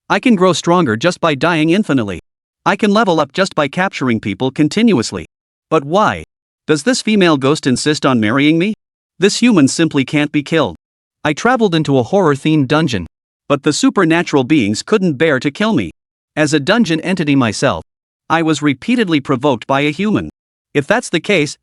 I can grow stronger just by dying infinitely. I can level up just by capturing people continuously. But why? Does this female ghost insist on marrying me? This human simply can't be killed. I traveled into a horror-themed dungeon. But the supernatural beings couldn't bear to kill me. As a dungeon entity myself, I was repeatedly provoked by a human. If that's the case,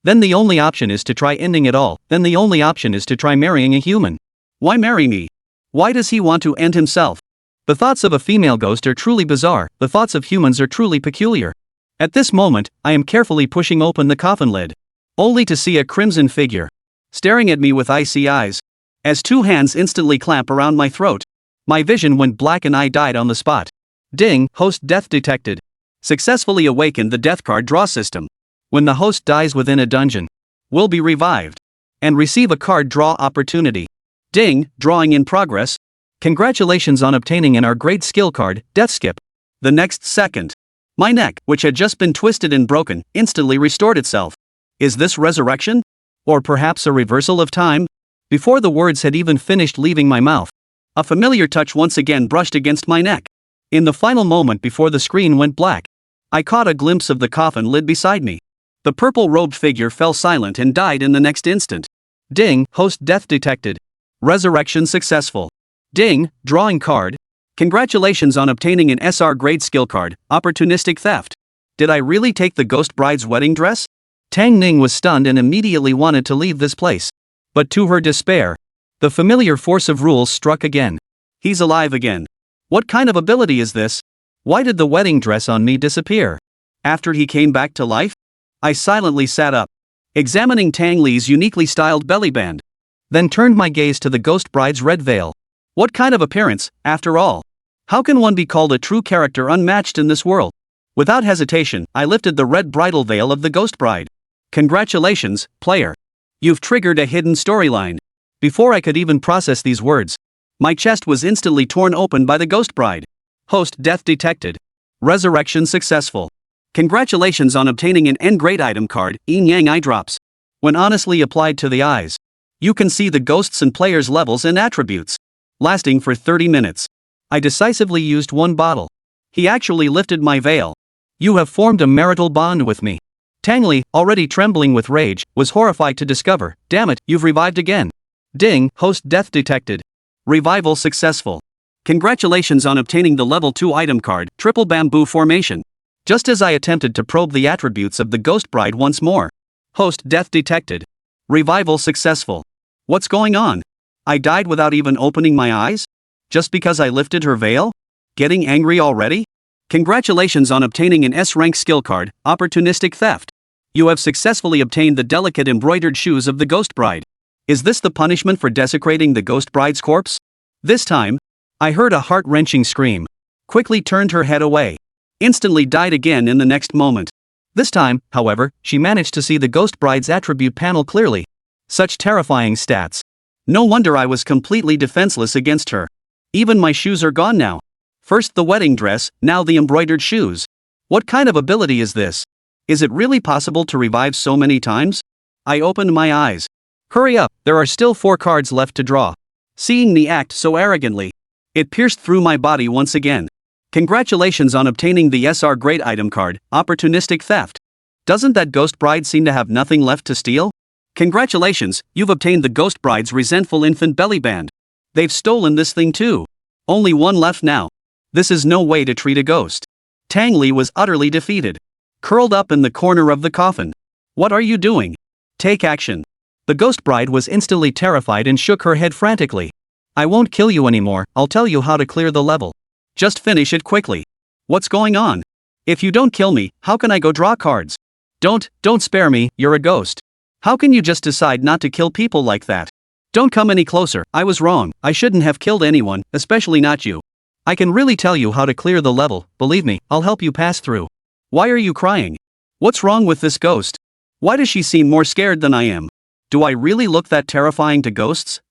then the only option is to try ending it all. Then the only option is to try marrying a human. Why marry me? Why does he want to end himself? The thoughts of a female ghost are truly bizarre. The thoughts of humans are truly peculiar. At this moment, I am carefully pushing open the coffin lid, only to see a crimson figure staring at me with icy eyes. As two hands instantly clamp around my throat, my vision went black and I died on the spot. Ding, host death detected. Successfully awakened the death card draw system. When the host dies within a dungeon, will be revived and receive a card draw opportunity. Ding, drawing in progress. Congratulations on obtaining an R-grade skill card, Death Skip. The next second, my neck, which had just been twisted and broken, instantly restored itself. Is this resurrection? Or perhaps a reversal of time? Before the words had even finished leaving my mouth, a familiar touch once again brushed against my neck. In the final moment before the screen went black, I caught a glimpse of the coffin lid beside me. The purple-robed figure fell silent and died in the next instant. Ding, host death detected. Resurrection successful. Ding, drawing card. Congratulations on obtaining an SR grade skill card, opportunistic theft. Did I really take the ghost bride's wedding dress? Tang Ning was stunned and immediately wanted to leave this place. But to her despair, the familiar force of rules struck again. He's alive again. What kind of ability is this? Why did the wedding dress on me disappear? After he came back to life? I silently sat up, examining Tang Li's uniquely styled belly band. Then turned my gaze to the ghost bride's red veil. What kind of appearance, after all? How can one be called a true character unmatched in this world? Without hesitation, I lifted the red bridal veil of the ghost bride. Congratulations, player. You've triggered a hidden storyline. Before I could even process these words, my chest was instantly torn open by the ghost bride. Host death detected. Resurrection successful. Congratulations on obtaining an N-grade item card, Yin Yang Eye Drops. When honestly applied to the eyes, you can see the ghosts and players' levels and attributes. Lasting for 30 minutes. I decisively used one bottle. He actually lifted my veil. You have formed a marital bond with me. Tang Li, already trembling with rage, was horrified to discover, damn it, you've revived again. Ding, host death detected. Revival successful. Congratulations on obtaining the level 2 item card, Triple Bamboo Formation. Just as I attempted to probe the attributes of the ghost bride once more. Host death detected. Revival successful. What's going on? I died without even opening my eyes? Just because I lifted her veil? Getting angry already? Congratulations on obtaining an S-rank skill card, Opportunistic Theft. You have successfully obtained the delicate embroidered shoes of the ghost bride. Is this the punishment for desecrating the ghost bride's corpse? This time, I heard a heart-wrenching scream. Quickly turned her head away. Instantly died again in the next moment. This time, however, she managed to see the ghost bride's attribute panel clearly. Such terrifying stats. No wonder I was completely defenseless against her. Even my shoes are gone now. First the wedding dress, now the embroidered shoes. What kind of ability is this? Is it really possible to revive so many times? I opened my eyes. Hurry up, there are still 4 cards left to draw. Seeing me act so arrogantly, it pierced through my body once again. Congratulations on obtaining the SR grade item card, Opportunistic Theft. Doesn't that ghost bride seem to have nothing left to steal? Congratulations, you've obtained the ghost bride's resentful infant belly band. They've stolen this thing too. Only one left now. This is no way to treat a ghost. Tang Li was utterly defeated. Curled up in the corner of the coffin. What are you doing? Take action. The ghost bride was instantly terrified and shook her head frantically. I won't kill you anymore, I'll tell you how to clear the level. Just finish it quickly. What's going on? If you don't kill me, how can I go draw cards? Don't spare me, you're a ghost. How can you just decide not to kill people like that? Don't come any closer, I was wrong, I shouldn't have killed anyone, especially not you. I can really tell you how to clear the level, believe me, I'll help you pass through. Why are you crying? What's wrong with this ghost? Why does she seem more scared than I am? Do I really look that terrifying to ghosts?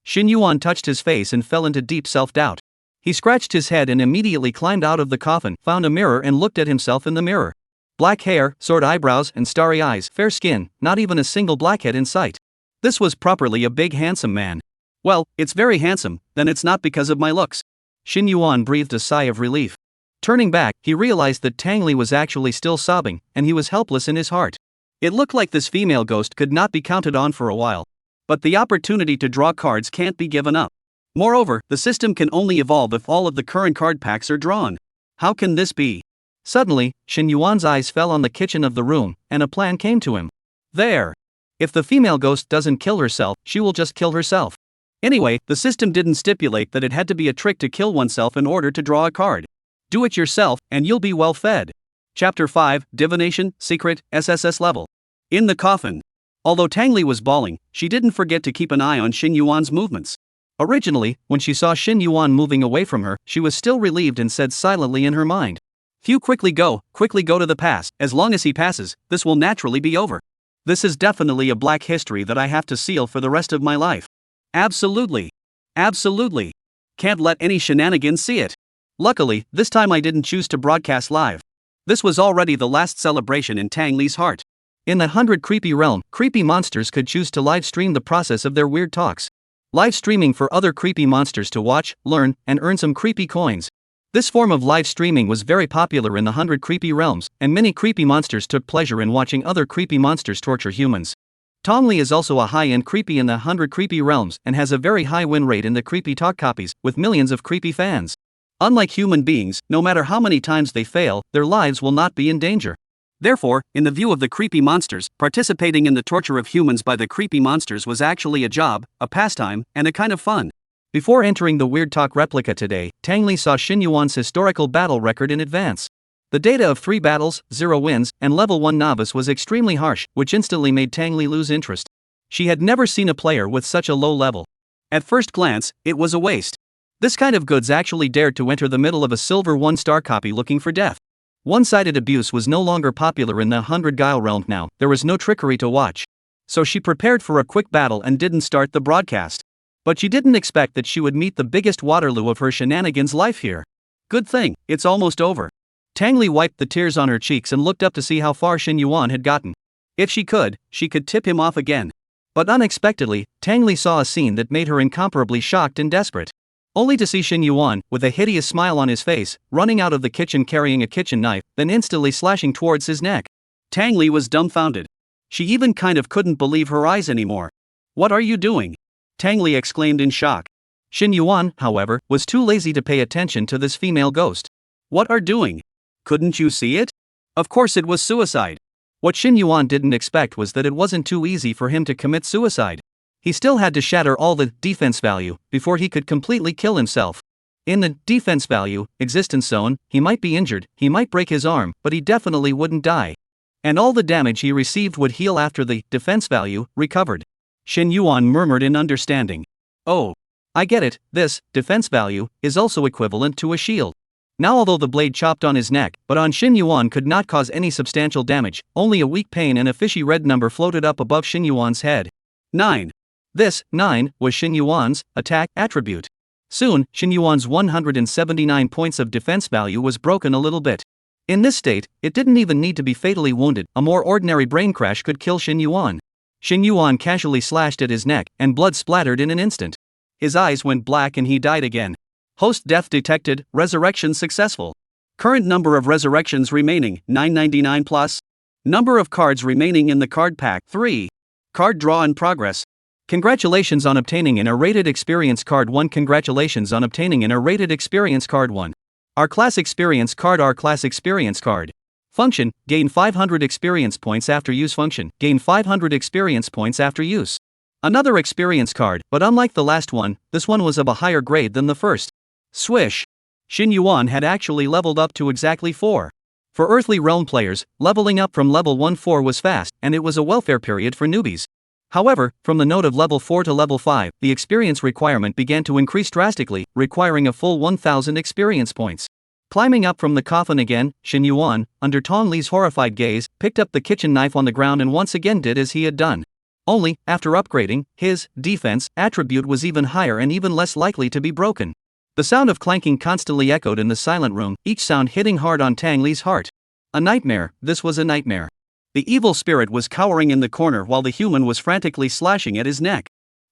Xin Yuan touched his face and fell into deep self-doubt. He scratched his head and immediately climbed out of the coffin, found a mirror and looked at himself in the mirror. Black hair, sword eyebrows and starry eyes, fair skin, not even a single blackhead in sight. This was properly a big handsome man. Well, it's very handsome, then it's not because of my looks. Xin Yuan breathed a sigh of relief. Turning back, he realized that Tang Li was actually still sobbing, and he was helpless in his heart. It looked like this female ghost could not be counted on for a while. But the opportunity to draw cards can't be given up. Moreover, the system can only evolve if all of the current card packs are drawn. How can this be? Suddenly, Xin Yuan's eyes fell on the kitchen of the room, and a plan came to him. There! If the female ghost doesn't kill herself, she will just kill herself. Anyway, the system didn't stipulate that it had to be a trick to kill oneself in order to draw a card. Do it yourself, and you'll be well fed. Chapter 5, Divination, Secret, SSS Level. In the coffin. Although Tang Li was bawling, she didn't forget to keep an eye on Xin Yuan's movements. Originally, when she saw Xin Yuan moving away from her, she was still relieved and said silently in her mind. Few quickly go to the past. As long as he passes, this will naturally be over. This is definitely a black history that I have to seal for the rest of my life. Absolutely. Absolutely. Can't let any shenanigans see it. Luckily, this time I didn't choose to broadcast live. This was already the last celebration in Tang Li's heart. In the 100 Creepy realm, creepy monsters could choose to live stream the process of their weird talks. Live streaming for other creepy monsters to watch, learn, and earn some creepy coins. This form of live streaming was very popular in the 100 Creepy realms, and many creepy monsters took pleasure in watching other creepy monsters torture humans. Tong Li is also a high-end creepy in the 100 Creepy realms and has a very high win rate in the creepy talk copies, with millions of creepy fans. Unlike human beings, no matter how many times they fail, their lives will not be in danger. Therefore, in the view of the creepy monsters, participating in the torture of humans by the creepy monsters was actually a job, a pastime, and a kind of fun. Before entering the Weird Talk replica today, Tang Li saw Xin Yuan's historical battle record in advance. The data of 3 battles, 0 wins, and level 1 novice was extremely harsh, which instantly made Tang Li lose interest. She had never seen a player with such a low level. At first glance, it was a waste. This kind of goods actually dared to enter the middle of a silver 1-star copy looking for death. One-sided abuse was no longer popular in the 100 Guile realm now, there was no trickery to watch. So she prepared for a quick battle and didn't start the broadcast. But she didn't expect that she would meet the biggest Waterloo of her shenanigans life here. Good thing, it's almost over. Tang Li wiped the tears on her cheeks and looked up to see how far Xin Yuan had gotten. If she could tip him off again. But unexpectedly, Tang Li saw a scene that made her incomparably shocked and desperate. Only to see Xin Yuan, with a hideous smile on his face, running out of the kitchen carrying a kitchen knife, then instantly slashing towards his neck. Tang Li was dumbfounded. She even kind of couldn't believe her eyes anymore. What are you doing? Tang Li exclaimed in shock. Xin Yuan, however, was too lazy to pay attention to this female ghost. What are doing? Couldn't you see it? Of course it was suicide. What Xin Yuan didn't expect was that it wasn't too easy for him to commit suicide. He still had to shatter all the defense value before he could completely kill himself. In the defense value existence zone, he might be injured, he might break his arm, but he definitely wouldn't die. And all the damage he received would heal after the defense value recovered. Xin Yuan murmured in understanding. Oh, I get it, this defense value is also equivalent to a shield. Now although the blade chopped on his neck, but on Xin Yuan could not cause any substantial damage, only a weak pain and a fishy red number floated up above Xin Yuan's head. 9. This, 9, was Xin Yuan's attack attribute. Soon, Xin Yuan's 179 points of defense value was broken a little bit. In this state, it didn't even need to be fatally wounded, a more ordinary brain crash could kill Xin Yuan. Xin Yuan casually slashed at his neck, and blood splattered in an instant. His eyes went black and he died again. Host death detected, resurrection successful. Current number of resurrections remaining, 999 plus. Number of cards remaining in the card pack, 3. Card draw in progress. Congratulations on obtaining an A-rated experience card 1. Congratulations on obtaining an A-rated experience card 1. R-class experience card. R-class experience card. Function, gain 500 experience points after use. Function, gain 500 experience points after use. Another experience card, but unlike the last one, this one was of a higher grade than the first. Swish! Xin Yuan had actually leveled up to exactly 4. For Earthly Realm players, leveling up from level 1-4 was fast, and it was a welfare period for newbies. However, from the note of level 4 to level 5, the experience requirement began to increase drastically, requiring a full 1,000 experience points. Climbing up from the coffin again, Xin Yuan, under Tong Li's horrified gaze, picked up the kitchen knife on the ground and once again did as he had done. Only, after upgrading, his defense attribute was even higher and even less likely to be broken. The sound of clanking constantly echoed in the silent room, each sound hitting hard on Tang Li's heart. A nightmare, this was a nightmare. The evil spirit was cowering in the corner while the human was frantically slashing at his neck.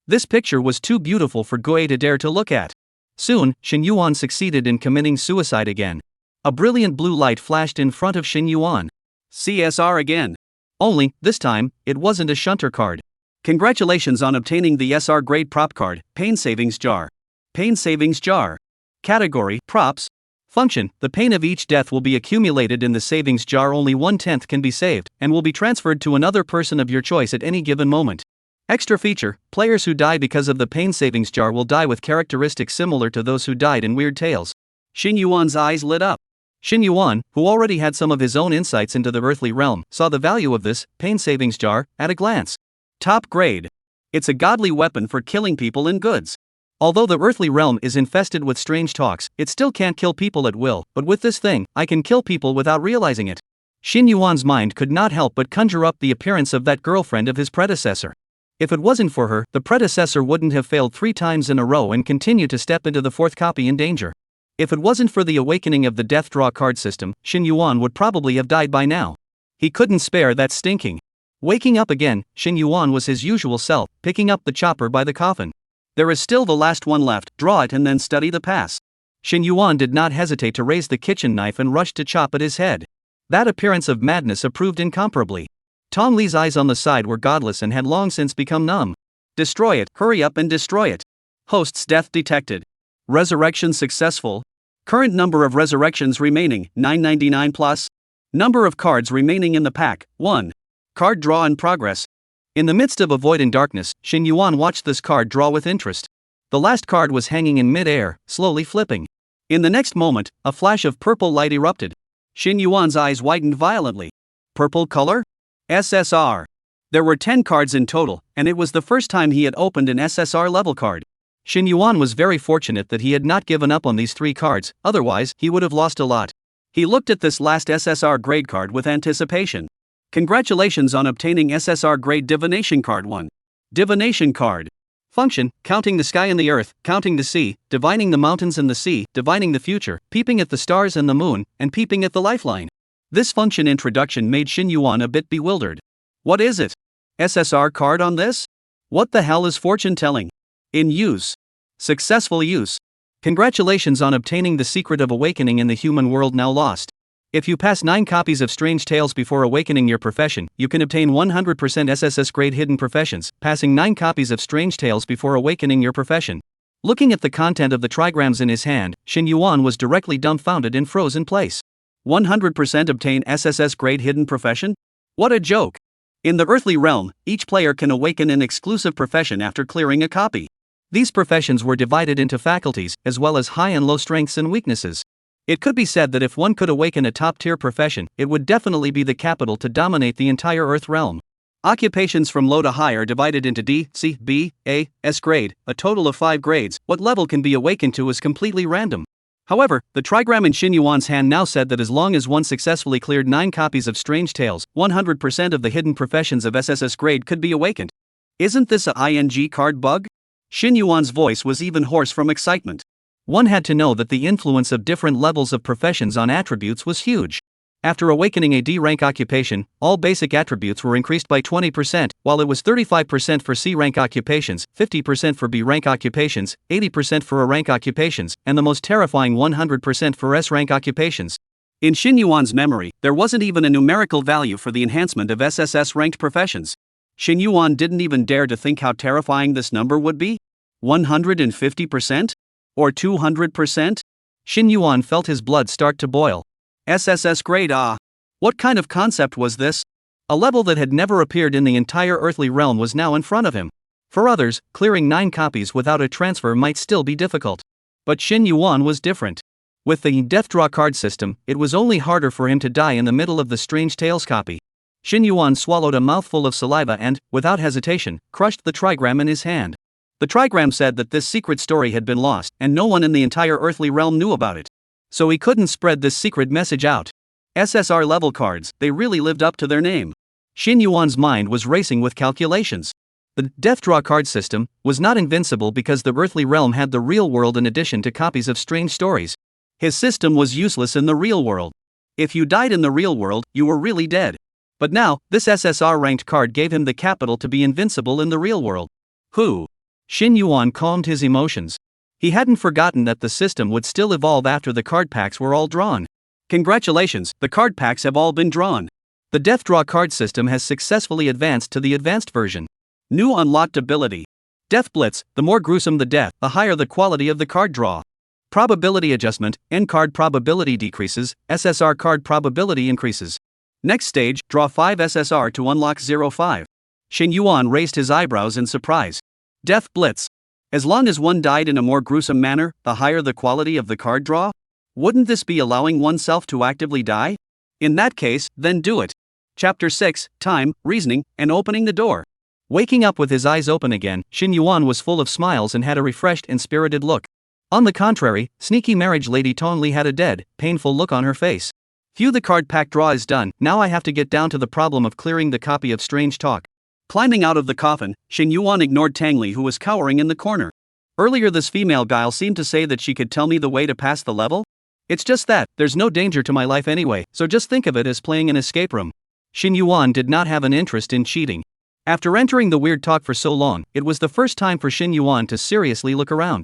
This picture was too beautiful for Gui to dare to look at. Soon, Shin Yuan succeeded in committing suicide again. A brilliant blue light flashed in front of Shin Yuan. CSR again. Only, this time, it wasn't a shunter card. Congratulations on obtaining the SR grade prop card, Pain Savings Jar. Pain Savings Jar. Category, Props. Function, the pain of each death will be accumulated in the savings jar. Only 1/10 can be saved, and will be transferred to another person of your choice at any given moment. Extra feature, players who die because of the pain savings jar will die with characteristics similar to those who died in Weird Tales. Shin Yuan's eyes lit up. Shin Yuan, who already had some of his own insights into the earthly realm, saw the value of this pain savings jar at a glance. Top grade. It's a godly weapon for killing people and goods. Although the earthly realm is infested with strange talks, it still can't kill people at will, but with this thing, I can kill people without realizing it. Shin Yuan's mind could not help but conjure up the appearance of that girlfriend of his predecessor. If it wasn't for her, the predecessor wouldn't have failed 3 times in a row and continue to step into the 4th copy in danger. If it wasn't for the awakening of the death draw card system, Shin Yuan would probably have died by now. He couldn't spare that stinking. Waking up again, Shin Yuan was his usual self, picking up the chopper by the coffin. There is still the last one left, draw it and then study the pass. Shin Yuan did not hesitate to raise the kitchen knife and rushed to chop at his head. That appearance of madness approved incomparably. Tong Li's eyes on the side were godless and had long since become numb. Destroy it, hurry up and destroy it. Host's death detected. Resurrection successful. Current number of resurrections remaining, 999 plus. Number of cards remaining in the pack, 1. Card draw in progress. In the midst of a void in darkness, Shin Yuan watched this card draw with interest. The last card was hanging in mid-air, slowly flipping. In the next moment, a flash of purple light erupted. Shin Yuan's eyes widened violently. Purple color? SSR. There were 10 cards in total, and it was the first time he had opened an SSR level card. Shin Yuan was very fortunate that he had not given up on these 3 cards, otherwise, he would have lost a lot. He looked at this last SSR grade card with anticipation. Congratulations on obtaining SSR grade Divination card 1. Divination card. Function, counting the sky and the earth, counting the sea, divining the mountains and the sea, divining the future, peeping at the stars and the moon, and peeping at the lifeline. This function introduction made Shin Yuan a bit bewildered. What is it? SSR card on this? What the hell is fortune telling? In use. Successful use. Congratulations on obtaining the secret of awakening in the human world now lost. If you pass 9 copies of Strange Tales before awakening your profession, you can obtain 100% SSS grade hidden professions, passing 9 copies of Strange Tales before awakening your profession. Looking at the content of the trigrams in his hand, Shin Yuan was directly dumbfounded and froze in place. 100% obtain SSS grade hidden profession? What a joke! In the earthly realm, each player can awaken an exclusive profession after clearing a copy. These professions were divided into faculties, as well as high and low strengths and weaknesses. It could be said that if one could awaken a top-tier profession, it would definitely be the capital to dominate the entire Earth realm. Occupations from low to high are divided into D, C, B, A, S grade, a total of 5 grades. What level can be awakened to is completely random. However, the trigram in Shin Yuan's hand now said that as long as one successfully cleared 9 copies of Strange Tales, 100% of the hidden professions of SSS grade could be awakened. Isn't this a ING card bug? Shin Yuan's voice was even hoarse from excitement. One had to know that the influence of different levels of professions on attributes was huge. After awakening a D-rank occupation, all basic attributes were increased by 20%, while it was 35% for C-rank occupations, 50% for B-rank occupations, 80% for A-rank occupations, and the most terrifying 100% for S-rank occupations. In Shin Yuan's memory, there wasn't even a numerical value for the enhancement of SSS-ranked professions. Shin Yuan didn't even dare to think how terrifying this number would be. 150%? Or 200%? Shin Yuan felt his blood start to boil. SSS grade What kind of concept was this? A level that had never appeared in the entire earthly realm was now in front of him. For others, clearing 9 copies without a transfer might still be difficult. But Shin Yuan was different. With the death draw card system, it was only harder for him to die in the middle of the Strange Tales copy. Shin Yuan swallowed a mouthful of saliva and, without hesitation, crushed the trigram in his hand. The trigram said that this secret story had been lost, and no one in the entire earthly realm knew about it. So he couldn't spread this secret message out. SSR level cards, they really lived up to their name. Shin Yuan's mind was racing with calculations. The death draw card system was not invincible because the earthly realm had the real world in addition to copies of strange stories. His system was useless in the real world. If you died in the real world, you were really dead. But now, this SSR ranked card gave him the capital to be invincible in the real world. Who? Shin Yuan calmed his emotions. He hadn't forgotten that the system would still evolve after the card packs were all drawn. Congratulations, the card packs have all been drawn. The Death Draw card system has successfully advanced to the advanced version. New unlocked ability. Death Blitz, the more gruesome the death, the higher the quality of the card draw. Probability adjustment, N card probability decreases, SSR card probability increases. Next stage, draw 5 SSR to unlock 05. Shin Yuan raised his eyebrows in surprise. Death Blitz. As long as one died in a more gruesome manner, the higher the quality of the card draw? Wouldn't this be allowing oneself to actively die? In that case, then do it. Chapter 6, Time, Reasoning, and Opening the Door. Waking up with his eyes open again, Shin Yuan was full of smiles and had a refreshed and spirited look. On the contrary, sneaky marriage lady Tongli had a dead, painful look on her face. Phew, the card pack draw is done, now I have to get down to the problem of clearing the copy of Strange Talk. Climbing out of the coffin, Shin Yuan ignored Tangli, who was cowering in the corner. Earlier this female guile seemed to say that she could tell me the way to pass the level? It's just that, there's no danger to my life anyway, so just think of it as playing an escape room. Shin Yuan did not have an interest in cheating. After entering the weird talk for so long, it was the first time for Shin Yuan to seriously look around.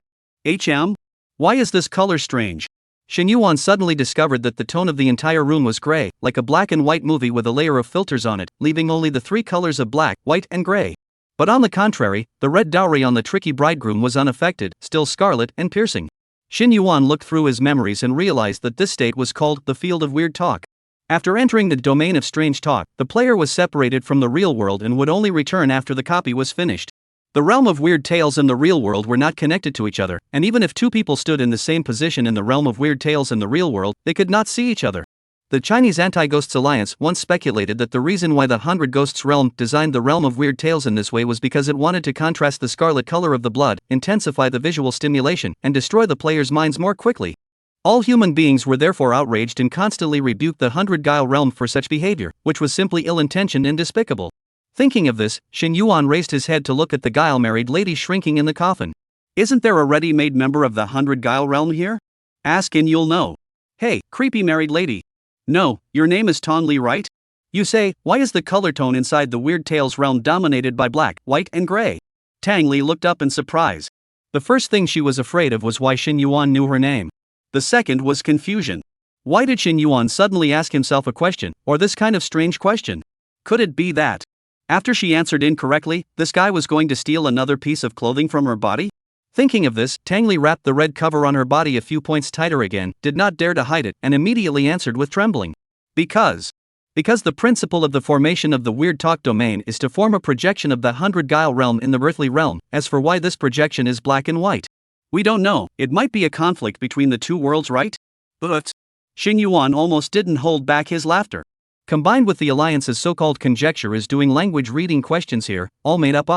Why is this color strange? Shin Yuan suddenly discovered that the tone of the entire room was gray, like a black and white movie with a layer of filters on it, leaving only the 3 colors of black, white, and gray. But on the contrary, the red dowry on the tricky bridegroom was unaffected, still scarlet and piercing. Shin Yuan looked through his memories and realized that this state was called the Field of Weird Talk. After entering the domain of Strange Talk, the player was separated from the real world and would only return after the copy was finished. The realm of weird tales and the real world were not connected to each other, and even if 2 people stood in the same position in the realm of weird tales and the real world, they could not see each other. The Chinese Anti-Ghosts Alliance once speculated that the reason why the 100 Ghosts realm designed the realm of weird tales in this way was because it wanted to contrast the scarlet color of the blood, intensify the visual stimulation, and destroy the player's minds more quickly. All human beings were therefore outraged and constantly rebuked the 100 Guile realm for such behavior, which was simply ill-intentioned and despicable. Thinking of this, Shin Yuan raised his head to look at the Guile married lady shrinking in the coffin. Isn't there a ready-made member of the 100 Guile realm here? Ask and you'll know. Hey, creepy married lady. No, your name is Tongli, right? You say, why is the color tone inside the Weird Tales realm dominated by black, white, and gray? Tangli looked up in surprise. The first thing she was afraid of was why Shin Yuan knew her name. The second was confusion. Why did Shin Yuan suddenly ask himself a question, or this kind of strange question? Could it be that, after she answered incorrectly, this guy was going to steal another piece of clothing from her body? Thinking of this, Tangli wrapped the red cover on her body a few points tighter again, did not dare to hide it, and immediately answered with trembling. Because the principle of the formation of the Weird Talk domain is to form a projection of the 100 Guile realm in the earthly realm. As for why this projection is black and white, we don't know. It might be a conflict between the 2 worlds, right? But Shin Yuan almost didn't hold back his laughter. Combined with the Alliance's so-called conjecture is doing language reading questions here, all made up.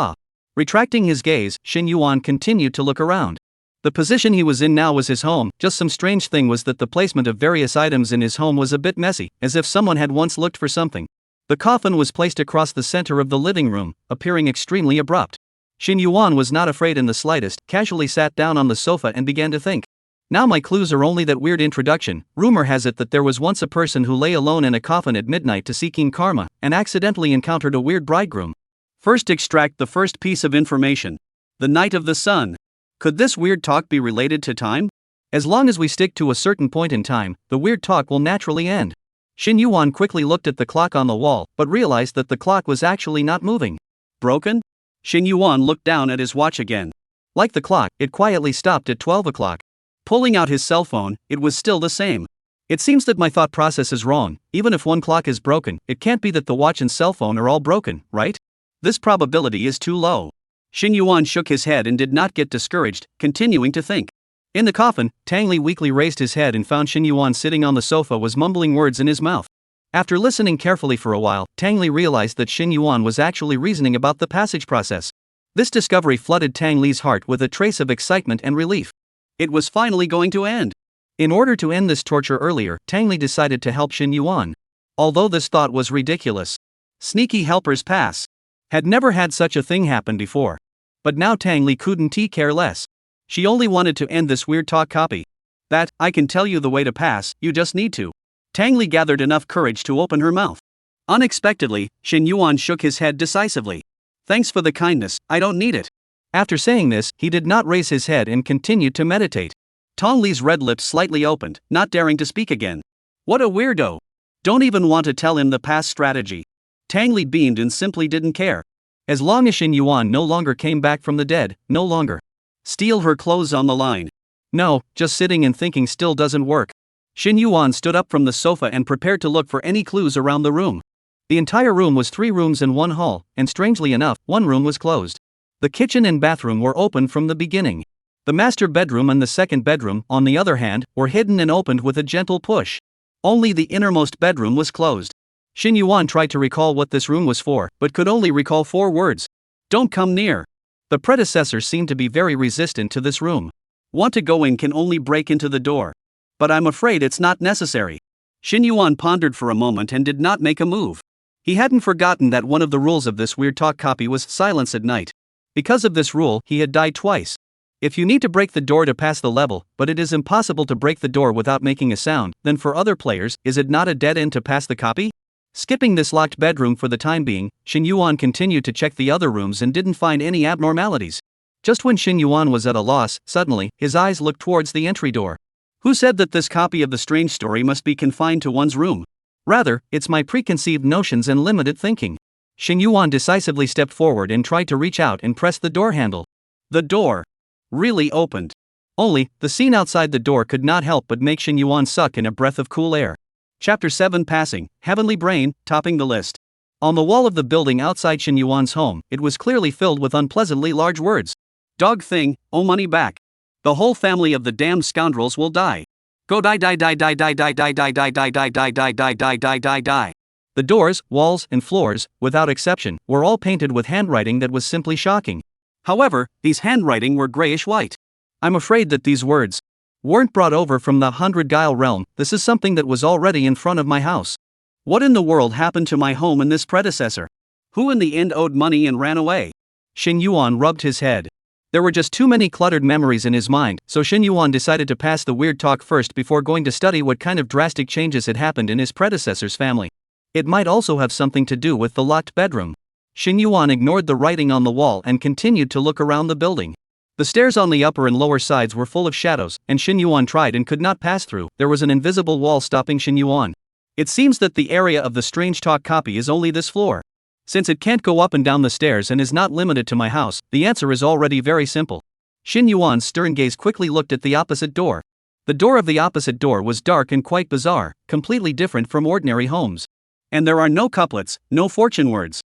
Retracting his gaze, Shin Yuan continued to look around. The position he was in now was his home, just some strange thing was that the placement of various items in his home was a bit messy, as if someone had once looked for something. The coffin was placed across the center of the living room, appearing extremely abrupt. Shin Yuan was not afraid in the slightest, casually sat down on the sofa and began to think. Now my clues are only that weird introduction. Rumor has it that there was once a person who lay alone in a coffin at midnight to seeking karma, and accidentally encountered a weird bridegroom. First extract the first piece of information. The night of the sun. Could this weird talk be related to time? As long as we stick to a certain point in time, the weird talk will naturally end. Shin Yuan quickly looked at the clock on the wall, but realized that the clock was actually not moving. Broken? Shin Yuan looked down at his watch again. Like the clock, it quietly stopped at 12 o'clock. Pulling out his cell phone, it was still the same. It seems that my thought process is wrong. Even if one clock is broken, it can't be that the watch and cell phone are all broken, right? This probability is too low. Shin Yuan shook his head and did not get discouraged, continuing to think. In the coffin, Tangli weakly raised his head and found Shin Yuan sitting on the sofa was mumbling words in his mouth. After listening carefully for a while, Tangli realized that Shin Yuan was actually reasoning about the passage process. This discovery flooded Tangli's heart with a trace of excitement and relief. It was finally going to end. In order to end this torture earlier, Tangli decided to help Shin Yuan. Although this thought was ridiculous. Sneaky helpers pass. Had never had such a thing happen before. But now Tangli couldn't care less. She only wanted to end this weird talk copy. That, I can tell you the way to pass, you just need to. Tangli gathered enough courage to open her mouth. Unexpectedly, Shin Yuan shook his head decisively. Thanks for the kindness, I don't need it. After saying this, he did not raise his head and continued to meditate. Tong Li's red lips slightly opened, not daring to speak again. What a weirdo. Don't even want to tell him the past strategy. Tang Li beamed and simply didn't care. As long as Xin Yuan no longer came back from the dead, no longer. Steal her clothes on the line. No, just sitting and thinking still doesn't work. Xin Yuan stood up from the sofa and prepared to look for any clues around the room. The entire room was 3 rooms and 1 hall, and strangely enough, 1 room was closed. The kitchen and bathroom were open from the beginning. The master bedroom and the second bedroom, on the other hand, were hidden and opened with a gentle push. Only the innermost bedroom was closed. Xin Yuan tried to recall what this room was for, but could only recall 4 words. Don't come near. The predecessor seemed to be very resistant to this room. Want to go in can only break into the door. But I'm afraid it's not necessary. Xin Yuan pondered for a moment and did not make a move. He hadn't forgotten that one of the rules of this weird talk copy was silence at night. Because of this rule, he had died twice. If you need to break the door to pass the level, but it is impossible to break the door without making a sound, then for other players, is it not a dead end to pass the copy? Skipping this locked bedroom for the time being, Xin Yuan continued to check the other rooms and didn't find any abnormalities. Just when Xin Yuan was at a loss, suddenly, his eyes looked towards the entry door. Who said that this copy of the strange story must be confined to one's room? Rather, it's my preconceived notions and limited thinking. Xin Yuan decisively stepped forward and tried to reach out and press the door handle. The door really opened. Only, the scene outside the door could not help but make Xin Yuan suck in a breath of cool air. Chapter 7 Passing, Heavenly Brain, topping the list. On the wall of the building outside Xin Yuan's home, it was clearly filled with unpleasantly large words. Dog thing, oh money back. The whole family of the damned scoundrels will die. Go die die die die die die die die die die die die die die die die die die. The doors, walls, and floors, without exception, were all painted with handwriting that was simply shocking. However, these handwriting were grayish-white. I'm afraid that these words weren't brought over from the 100 Guile realm. This is something that was already in front of my house. What in the world happened to my home and this predecessor? Who in the end owed money and ran away? Xin Yuan rubbed his head. There were just too many cluttered memories in his mind, so Xin Yuan decided to pass the weird talk first before going to study what kind of drastic changes had happened in his predecessor's family. It might also have something to do with the locked bedroom. Xin Yuan ignored the writing on the wall and continued to look around the building. The stairs on the upper and lower sides were full of shadows, and Xin Yuan tried and could not pass through. There was an invisible wall stopping Xin Yuan. It seems that the area of the strange talk copy is only this floor. Since it can't go up and down the stairs and is not limited to my house, the answer is already very simple. Xin Yuan's stern gaze quickly looked at the opposite door. The door of the opposite door was dark and quite bizarre, completely different from ordinary homes. And there are no couplets, no fortune words.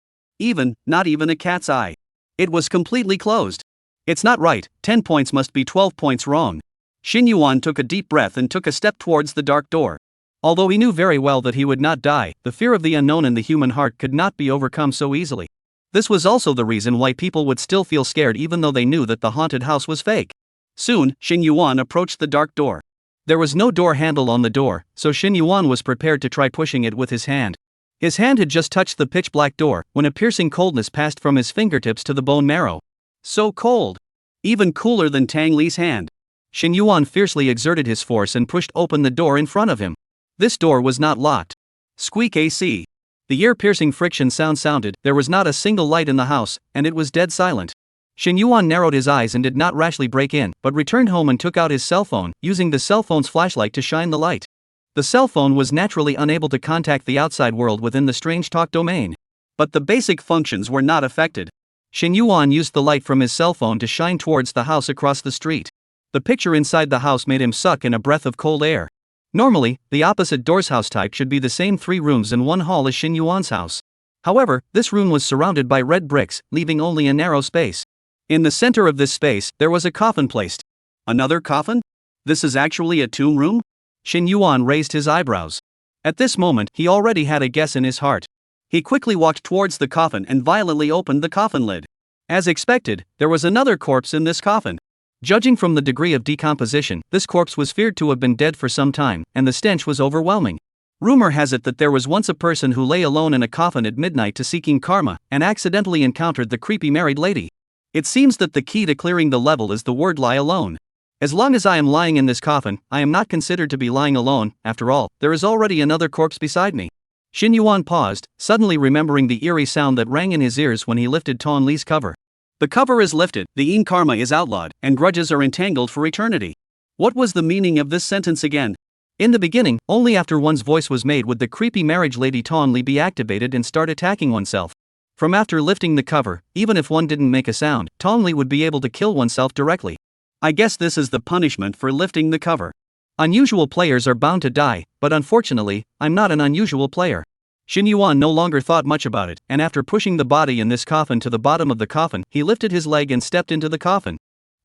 Not even a cat's eye. It was completely closed. It's not right, 10 points must be 12 points wrong. Xin Yuan took a deep breath and took a step towards the dark door. Although he knew very well that he would not die, the fear of the unknown in the human heart could not be overcome so easily. This was also the reason why people would still feel scared even though they knew that the haunted house was fake. Soon, Xin Yuan approached the dark door. There was no door handle on the door, so Xin Yuan was prepared to try pushing it with his hand. His hand had just touched the pitch-black door, when a piercing coldness passed from his fingertips to the bone marrow. So cold. Even cooler than Tang Li's hand. Xin Yuan fiercely exerted his force and pushed open the door in front of him. This door was not locked. Squeak AC. The ear-piercing friction sound sounded, there was not a single light in the house, and it was dead silent. Xin Yuan narrowed his eyes and did not rashly break in, but returned home and took out his cell phone, using the cell phone's flashlight to shine the light. The cell phone was naturally unable to contact the outside world within the strange talk domain. But the basic functions were not affected. Xin Yuan used the light from his cell phone to shine towards the house across the street. The picture inside the house made him suck in a breath of cold air. Normally, the opposite door's house type should be the same 3 rooms and 1 hall as Xin Yuan's house. However, this room was surrounded by red bricks, leaving only a narrow space. In the center of this space, there was a coffin placed. Another coffin? This is actually a tomb room? Xin Yuan raised his eyebrows. At this moment, he already had a guess in his heart. He quickly walked towards the coffin and violently opened the coffin lid. As expected, there was another corpse in this coffin. Judging from the degree of decomposition, this corpse was feared to have been dead for some time, and the stench was overwhelming. Rumor has it that there was once a person who lay alone in a coffin at midnight to seeking karma, and accidentally encountered the creepy married lady. It seems that the key to clearing the level is the word lie alone. As long as I am lying in this coffin, I am not considered to be lying alone. After all, there is already another corpse beside me. Xin Yuan paused, suddenly remembering the eerie sound that rang in his ears when he lifted Tong Li's cover. The cover is lifted, the Een karma is outlawed, and grudges are entangled for eternity. What was the meaning of this sentence again? In the beginning, only after one's voice was made would the creepy marriage lady Tonli be activated and start attacking oneself. From after lifting the cover, even if one didn't make a sound, Tonli would be able to kill oneself directly. I guess this is the punishment for lifting the cover. Unusual players are bound to die, but unfortunately, I'm not an unusual player. Shin Yuan no longer thought much about it, and after pushing the body in this coffin to the bottom of the coffin, he lifted his leg and stepped into the coffin.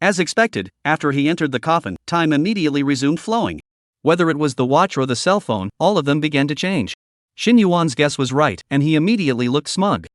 As expected, after he entered the coffin, time immediately resumed flowing. Whether it was the watch or the cell phone, all of them began to change. Shin Yuan's guess was right, and he immediately looked smug.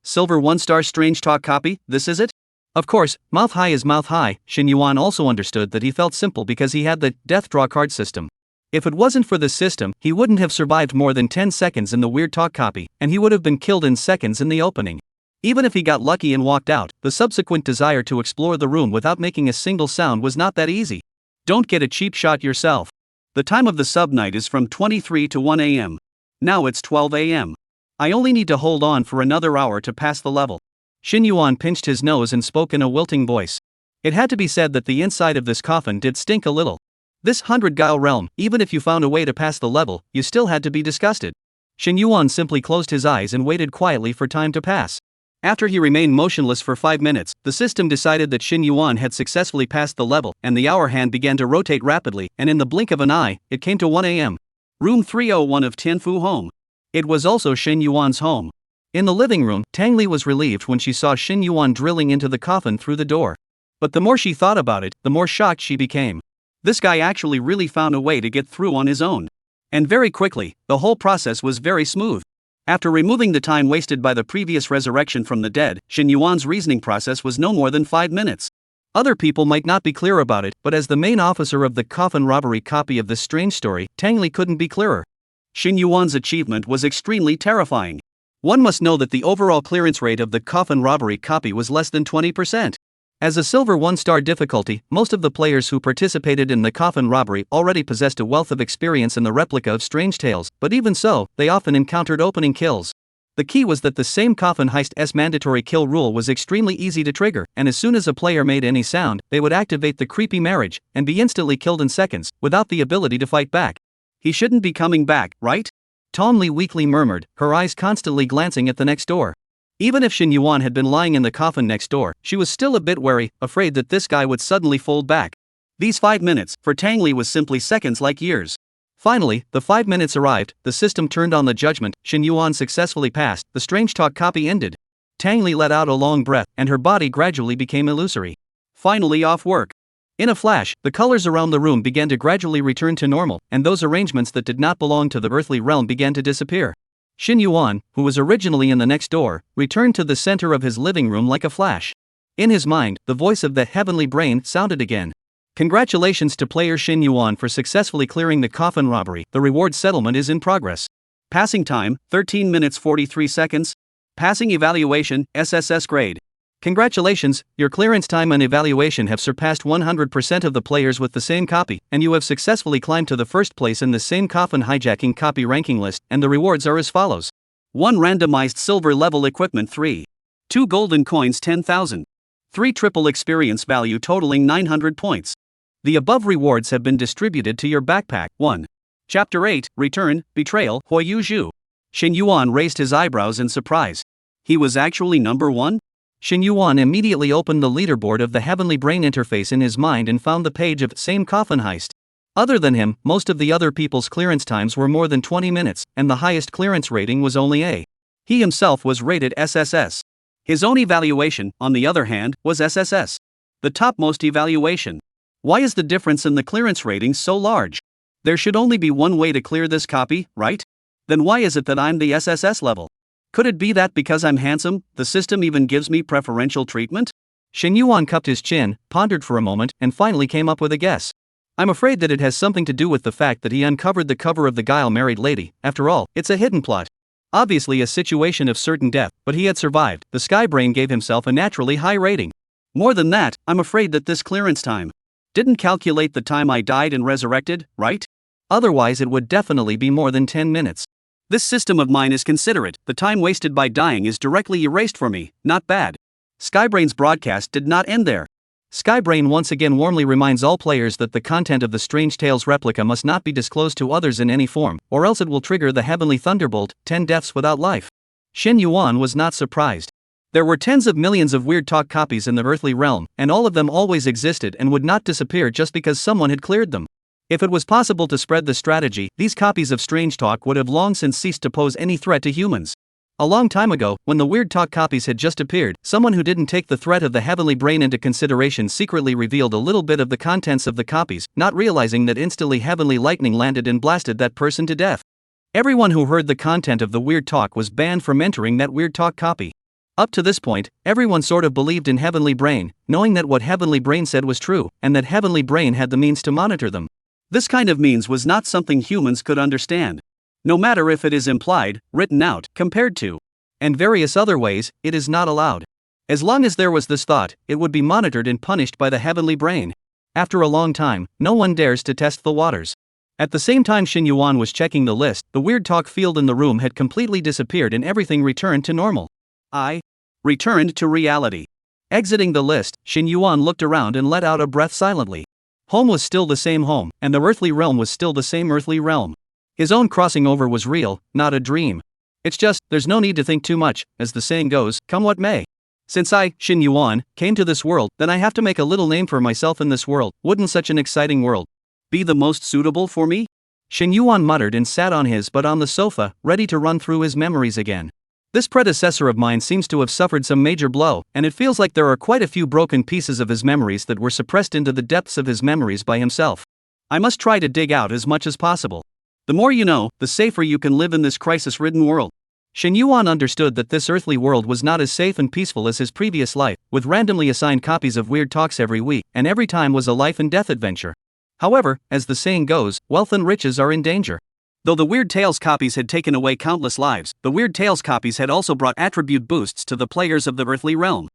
Silver 1-star strange talk copy, this is it? Of course, mouth high is mouth high. Shin Yuan also understood that he felt simple because he had the death draw card system. If it wasn't for this system, he wouldn't have survived more than 10 seconds in the weird talk copy, and he would have been killed in seconds in the opening. Even if he got lucky and walked out, the subsequent desire to explore the room without making a single sound was not that easy. Don't get a cheap shot yourself. The time of the sub-night is from 23 to 1 a.m. Now it's 12 a.m. I only need to hold on for another hour to pass the level. Shin Yuan pinched his nose and spoke in a wilting voice. It had to be said that the inside of this coffin did stink a little. This 100-guile realm, even if you found a way to pass the level, you still had to be disgusted. Shin Yuan simply closed his eyes and waited quietly for time to pass. After he remained motionless for 5 minutes, the system decided that Shin Yuan had successfully passed the level, and the hour hand began to rotate rapidly, and in the blink of an eye, it came to 1 a.m. Room 301 of Tianfu home. It was also Shin Yuan's home. In the living room, Tang Li was relieved when she saw Shin Yuan drilling into the coffin through the door. But the more she thought about it, the more shocked she became. This guy actually really found a way to get through on his own. And very quickly, the whole process was very smooth. After removing the time wasted by the previous resurrection from the dead, Shin Yuan's reasoning process was no more than 5 minutes. Other people might not be clear about it, but as the main officer of the coffin robbery copy of this strange story, Tang Li couldn't be clearer. Shin Yuan's achievement was extremely terrifying. One must know that the overall clearance rate of the coffin robbery copy was less than 20%. As a silver 1-star difficulty, most of the players who participated in the coffin robbery already possessed a wealth of experience in the replica of strange tales, but even so, they often encountered opening kills. The key was that the same coffin heist's mandatory kill rule was extremely easy to trigger, and as soon as a player made any sound, they would activate the creepy marriage, and be instantly killed in seconds, without the ability to fight back. He shouldn't be coming back, right? Tom Li weakly murmured, her eyes constantly glancing at the next door. Even if Shin Yuan had been lying in the coffin next door, she was still a bit wary, afraid that this guy would suddenly fold back. These 5 minutes, for Tang Li, was simply seconds like years. Finally, the 5 minutes arrived, the system turned on the judgment, Shin Yuan successfully passed, the strange talk copy ended. Tang Li let out a long breath, and her body gradually became illusory. Finally off work. In a flash, the colors around the room began to gradually return to normal, and those arrangements that did not belong to the earthly realm began to disappear. Shin Yuan, who was originally in the next door, returned to the center of his living room like a flash. In his mind, the voice of the heavenly brain sounded again. Congratulations to player Shin Yuan for successfully clearing the coffin robbery. The reward settlement is in progress. Passing time, 13 minutes 43 seconds. Passing evaluation, SSS grade. Congratulations, your clearance time and evaluation have surpassed 100% of the players with the same copy, and you have successfully climbed to the first place in the same coffin hijacking copy ranking list, and the rewards are as follows. 1 randomized silver level equipment 3. 2 golden coins 10,000. 3 triple experience value totaling 900 points. The above rewards have been distributed to your backpack. 1. Chapter 8, Return, Betrayal, Huoyu Zhu. Shin Yuan raised his eyebrows in surprise. He was actually number 1? Shin Yuan immediately opened the leaderboard of the Heavenly Brain interface in his mind and found the page of same coffin heist. Other than him, most of the other people's clearance times were more than 20 minutes, and the highest clearance rating was only A. He himself was rated SSS. His own evaluation, on the other hand, was SSS. The topmost evaluation. Why is the difference in the clearance rating so large? There should only be one way to clear this copy, right? Then why is it that I'm the SSS level? Could it be that because I'm handsome, the system even gives me preferential treatment? Shin Yuan cupped his chin, pondered for a moment, and finally came up with a guess. I'm afraid that it has something to do with the fact that he uncovered the cover of the Guile Married Lady. After all, it's a hidden plot. Obviously a situation of certain death, but he had survived. The Sky Brain gave himself a naturally high rating. More than that, I'm afraid that this clearance time didn't calculate the time I died and resurrected, right? Otherwise it would definitely be more than 10 minutes. This system of mine is considerate. The time wasted by dying is directly erased for me. Not bad. Skybrain's broadcast did not end there. Skybrain once again warmly reminds all players that the content of the Strange Tales replica must not be disclosed to others in any form, or else it will trigger the Heavenly Thunderbolt, 10 deaths without life. Shin Yuan was not surprised. There were tens of millions of Weird Talk copies in the earthly realm, and all of them always existed and would not disappear just because someone had cleared them. If it was possible to spread the strategy, these copies of Strange Talk would have long since ceased to pose any threat to humans. A long time ago, when the Weird Talk copies had just appeared, someone who didn't take the threat of the Heavenly Brain into consideration secretly revealed a little bit of the contents of the copies, not realizing that instantly Heavenly Lightning landed and blasted that person to death. Everyone who heard the content of the Weird Talk was banned from entering that Weird Talk copy. Up to this point, everyone sort of believed in Heavenly Brain, knowing that what Heavenly Brain said was true, and that Heavenly Brain had the means to monitor them. This kind of means was not something humans could understand. No matter if it is implied, written out, compared to, and various other ways, it is not allowed. As long as there was this thought, it would be monitored and punished by the Heavenly Brain. After a long time, no one dares to test the waters. At the same time Shin Yuan was checking the list, the Weird Talk field in the room had completely disappeared and everything returned to normal. I returned to reality. Exiting the list, Shin Yuan looked around and let out a breath silently. Home was still the same home, and the earthly realm was still the same earthly realm. His own crossing over was real, not a dream. It's just, there's no need to think too much, as the saying goes, come what may. Since I, Shin Yuan, came to this world, then I have to make a little name for myself in this world. Wouldn't such an exciting world be the most suitable for me? Shin Yuan muttered and sat on his butt on the sofa, ready to run through his memories again. This predecessor of mine seems to have suffered some major blow, and it feels like there are quite a few broken pieces of his memories that were suppressed into the depths of his memories by himself. I must try to dig out as much as possible. The more you know, the safer you can live in this crisis-ridden world. Shin Yuan understood that this earthly world was not as safe and peaceful as his previous life, with randomly assigned copies of Weird Talks every week, and every time was a life and death adventure. However, as the saying goes, wealth and riches are in danger. Though the Weird Tales copies had taken away countless lives, the Weird Tales copies had also brought attribute boosts to the players of the earthly realm.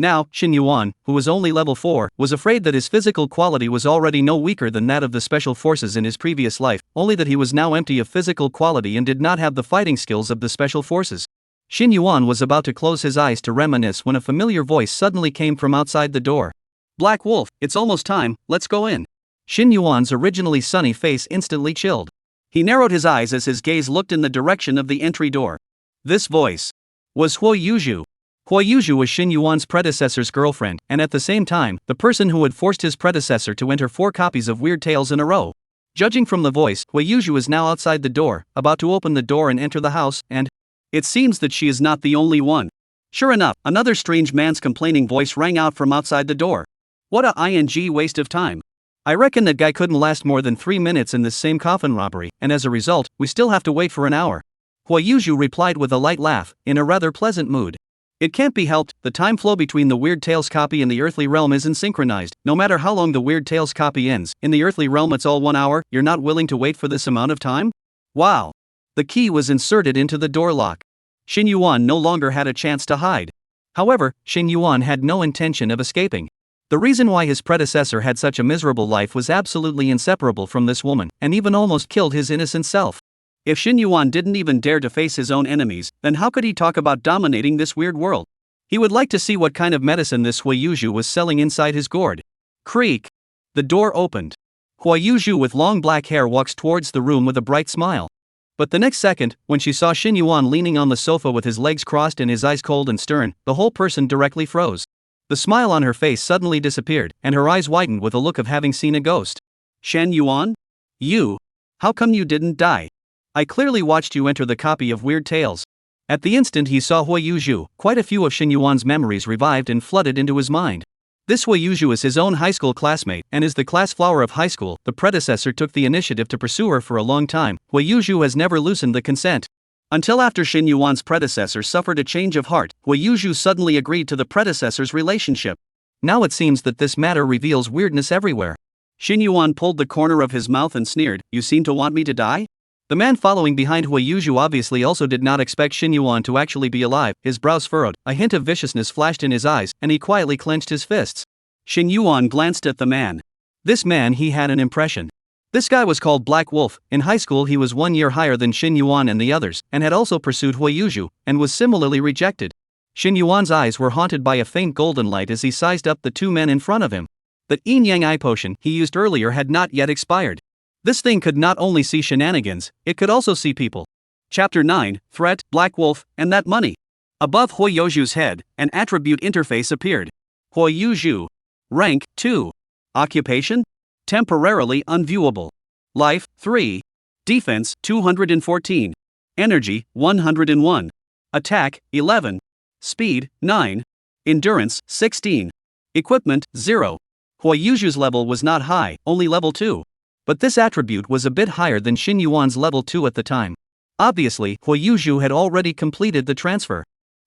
Now, Shin Yuan, who was only level 4, was afraid that his physical quality was already no weaker than that of the special forces in his previous life, only that he was now empty of physical quality and did not have the fighting skills of the special forces. Shin Yuan was about to close his eyes to reminisce when a familiar voice suddenly came from outside the door. Black Wolf, it's almost time, let's go in. Shin Yuan's originally sunny face instantly chilled. He narrowed his eyes as his gaze looked in the direction of the entry door. This voice was Huo Yuzhu. Huo Yuzhu was Shin Yuan's predecessor's girlfriend, and at the same time, the person who had forced his predecessor to enter 4 copies of Weird Tales in a row. Judging from the voice, Huo Yuzhu is now outside the door, about to open the door and enter the house, and it seems that she is not the only one. Sure enough, another strange man's complaining voice rang out from outside the door. What a waste of time. I reckon that guy couldn't last more than 3 minutes in this same coffin robbery, and as a result, we still have to wait for an hour. Huo Yuzhu replied with a light laugh, in a rather pleasant mood. It can't be helped, the time flow between the Weird Tales copy and the earthly realm isn't synchronized. No matter how long the Weird Tales copy ends, in the earthly realm it's all 1 hour. You're not willing to wait for this amount of time? Wow. The key was inserted into the door lock. Shin Yuan no longer had a chance to hide. However, Shin Yuan had no intention of escaping. The reason why his predecessor had such a miserable life was absolutely inseparable from this woman, and even almost killed his innocent self. If Shin Yuan didn't even dare to face his own enemies, then how could he talk about dominating this weird world? He would like to see what kind of medicine this Huo Yuzhu was selling inside his gourd. Creak. The door opened. Huo Yuzhu with long black hair walks towards the room with a bright smile. But the next second, when she saw Shin Yuan leaning on the sofa with his legs crossed and his eyes cold and stern, the whole person directly froze. The smile on her face suddenly disappeared, and her eyes widened with a look of having seen a ghost. Shen Yuan? You? How come you didn't die? I clearly watched you enter the copy of Weird Tales. At the instant he saw Huo Yuzhu, quite a few of Shin Yuan's memories revived and flooded into his mind. This Huo Yuzhu is his own high school classmate, and is the class flower of high school. The predecessor took the initiative to pursue her for a long time. Huo Yuzhu has never loosened the consent. Until after Shin Yuan's predecessor suffered a change of heart, Huo Yuzhu suddenly agreed to the predecessor's relationship. Now it seems that this matter reveals weirdness everywhere. Shin Yuan pulled the corner of his mouth and sneered, "You seem to want me to die?" The man following behind Huo Yuzhu obviously also did not expect Shin Yuan to actually be alive. His brows furrowed, a hint of viciousness flashed in his eyes, and he quietly clenched his fists. Shin Yuan glanced at the man. This man, he had an impression. This guy was called Black Wolf. In high school he was 1 year higher than Shin Yuan and the others, and had also pursued Huo Yuzhu, and was similarly rejected. Xin Yuan's eyes were haunted by a faint golden light as he sized up the two men in front of him. The yin yang eye potion he used earlier had not yet expired. This thing could not only see shenanigans, it could also see people. Chapter 9, Threat, Black Wolf, and That Money. Above Hui Youju's head, an attribute interface appeared. Hui Youju. Rank, 2. Occupation? Temporarily unviewable. Life, 3. Defense, 214. Energy, 101. Attack, 11. Speed, 9. Endurance, 16. Equipment, 0. Hui Youju's level was not high, only level 2. But this attribute was a bit higher than Xin Yuan's level 2 at the time. Obviously, Hui Youju had already completed the transfer.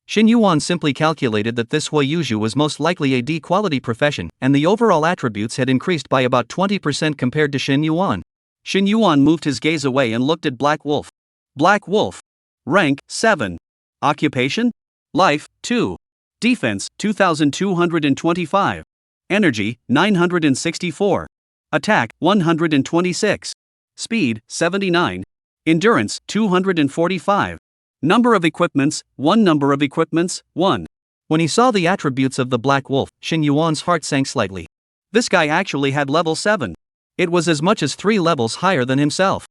Xin Yuan simply calculated that this Hui Youju was most likely a D-quality profession, and the overall attributes had increased by about 20% compared to Xin Yuan. Xin Yuan moved his gaze away and looked at Black Wolf. Black Wolf. Rank, 7. Occupation? Life, 2. Defense, 2225. Energy, 964. Attack, 126. Speed, 79. Endurance, 245. Number of equipments, 1. Number of equipments, 1. When he saw the attributes of the Black Wolf, Xin Yuan's heart sank slightly. This guy actually had level 7. It was as much as 3 levels higher than himself.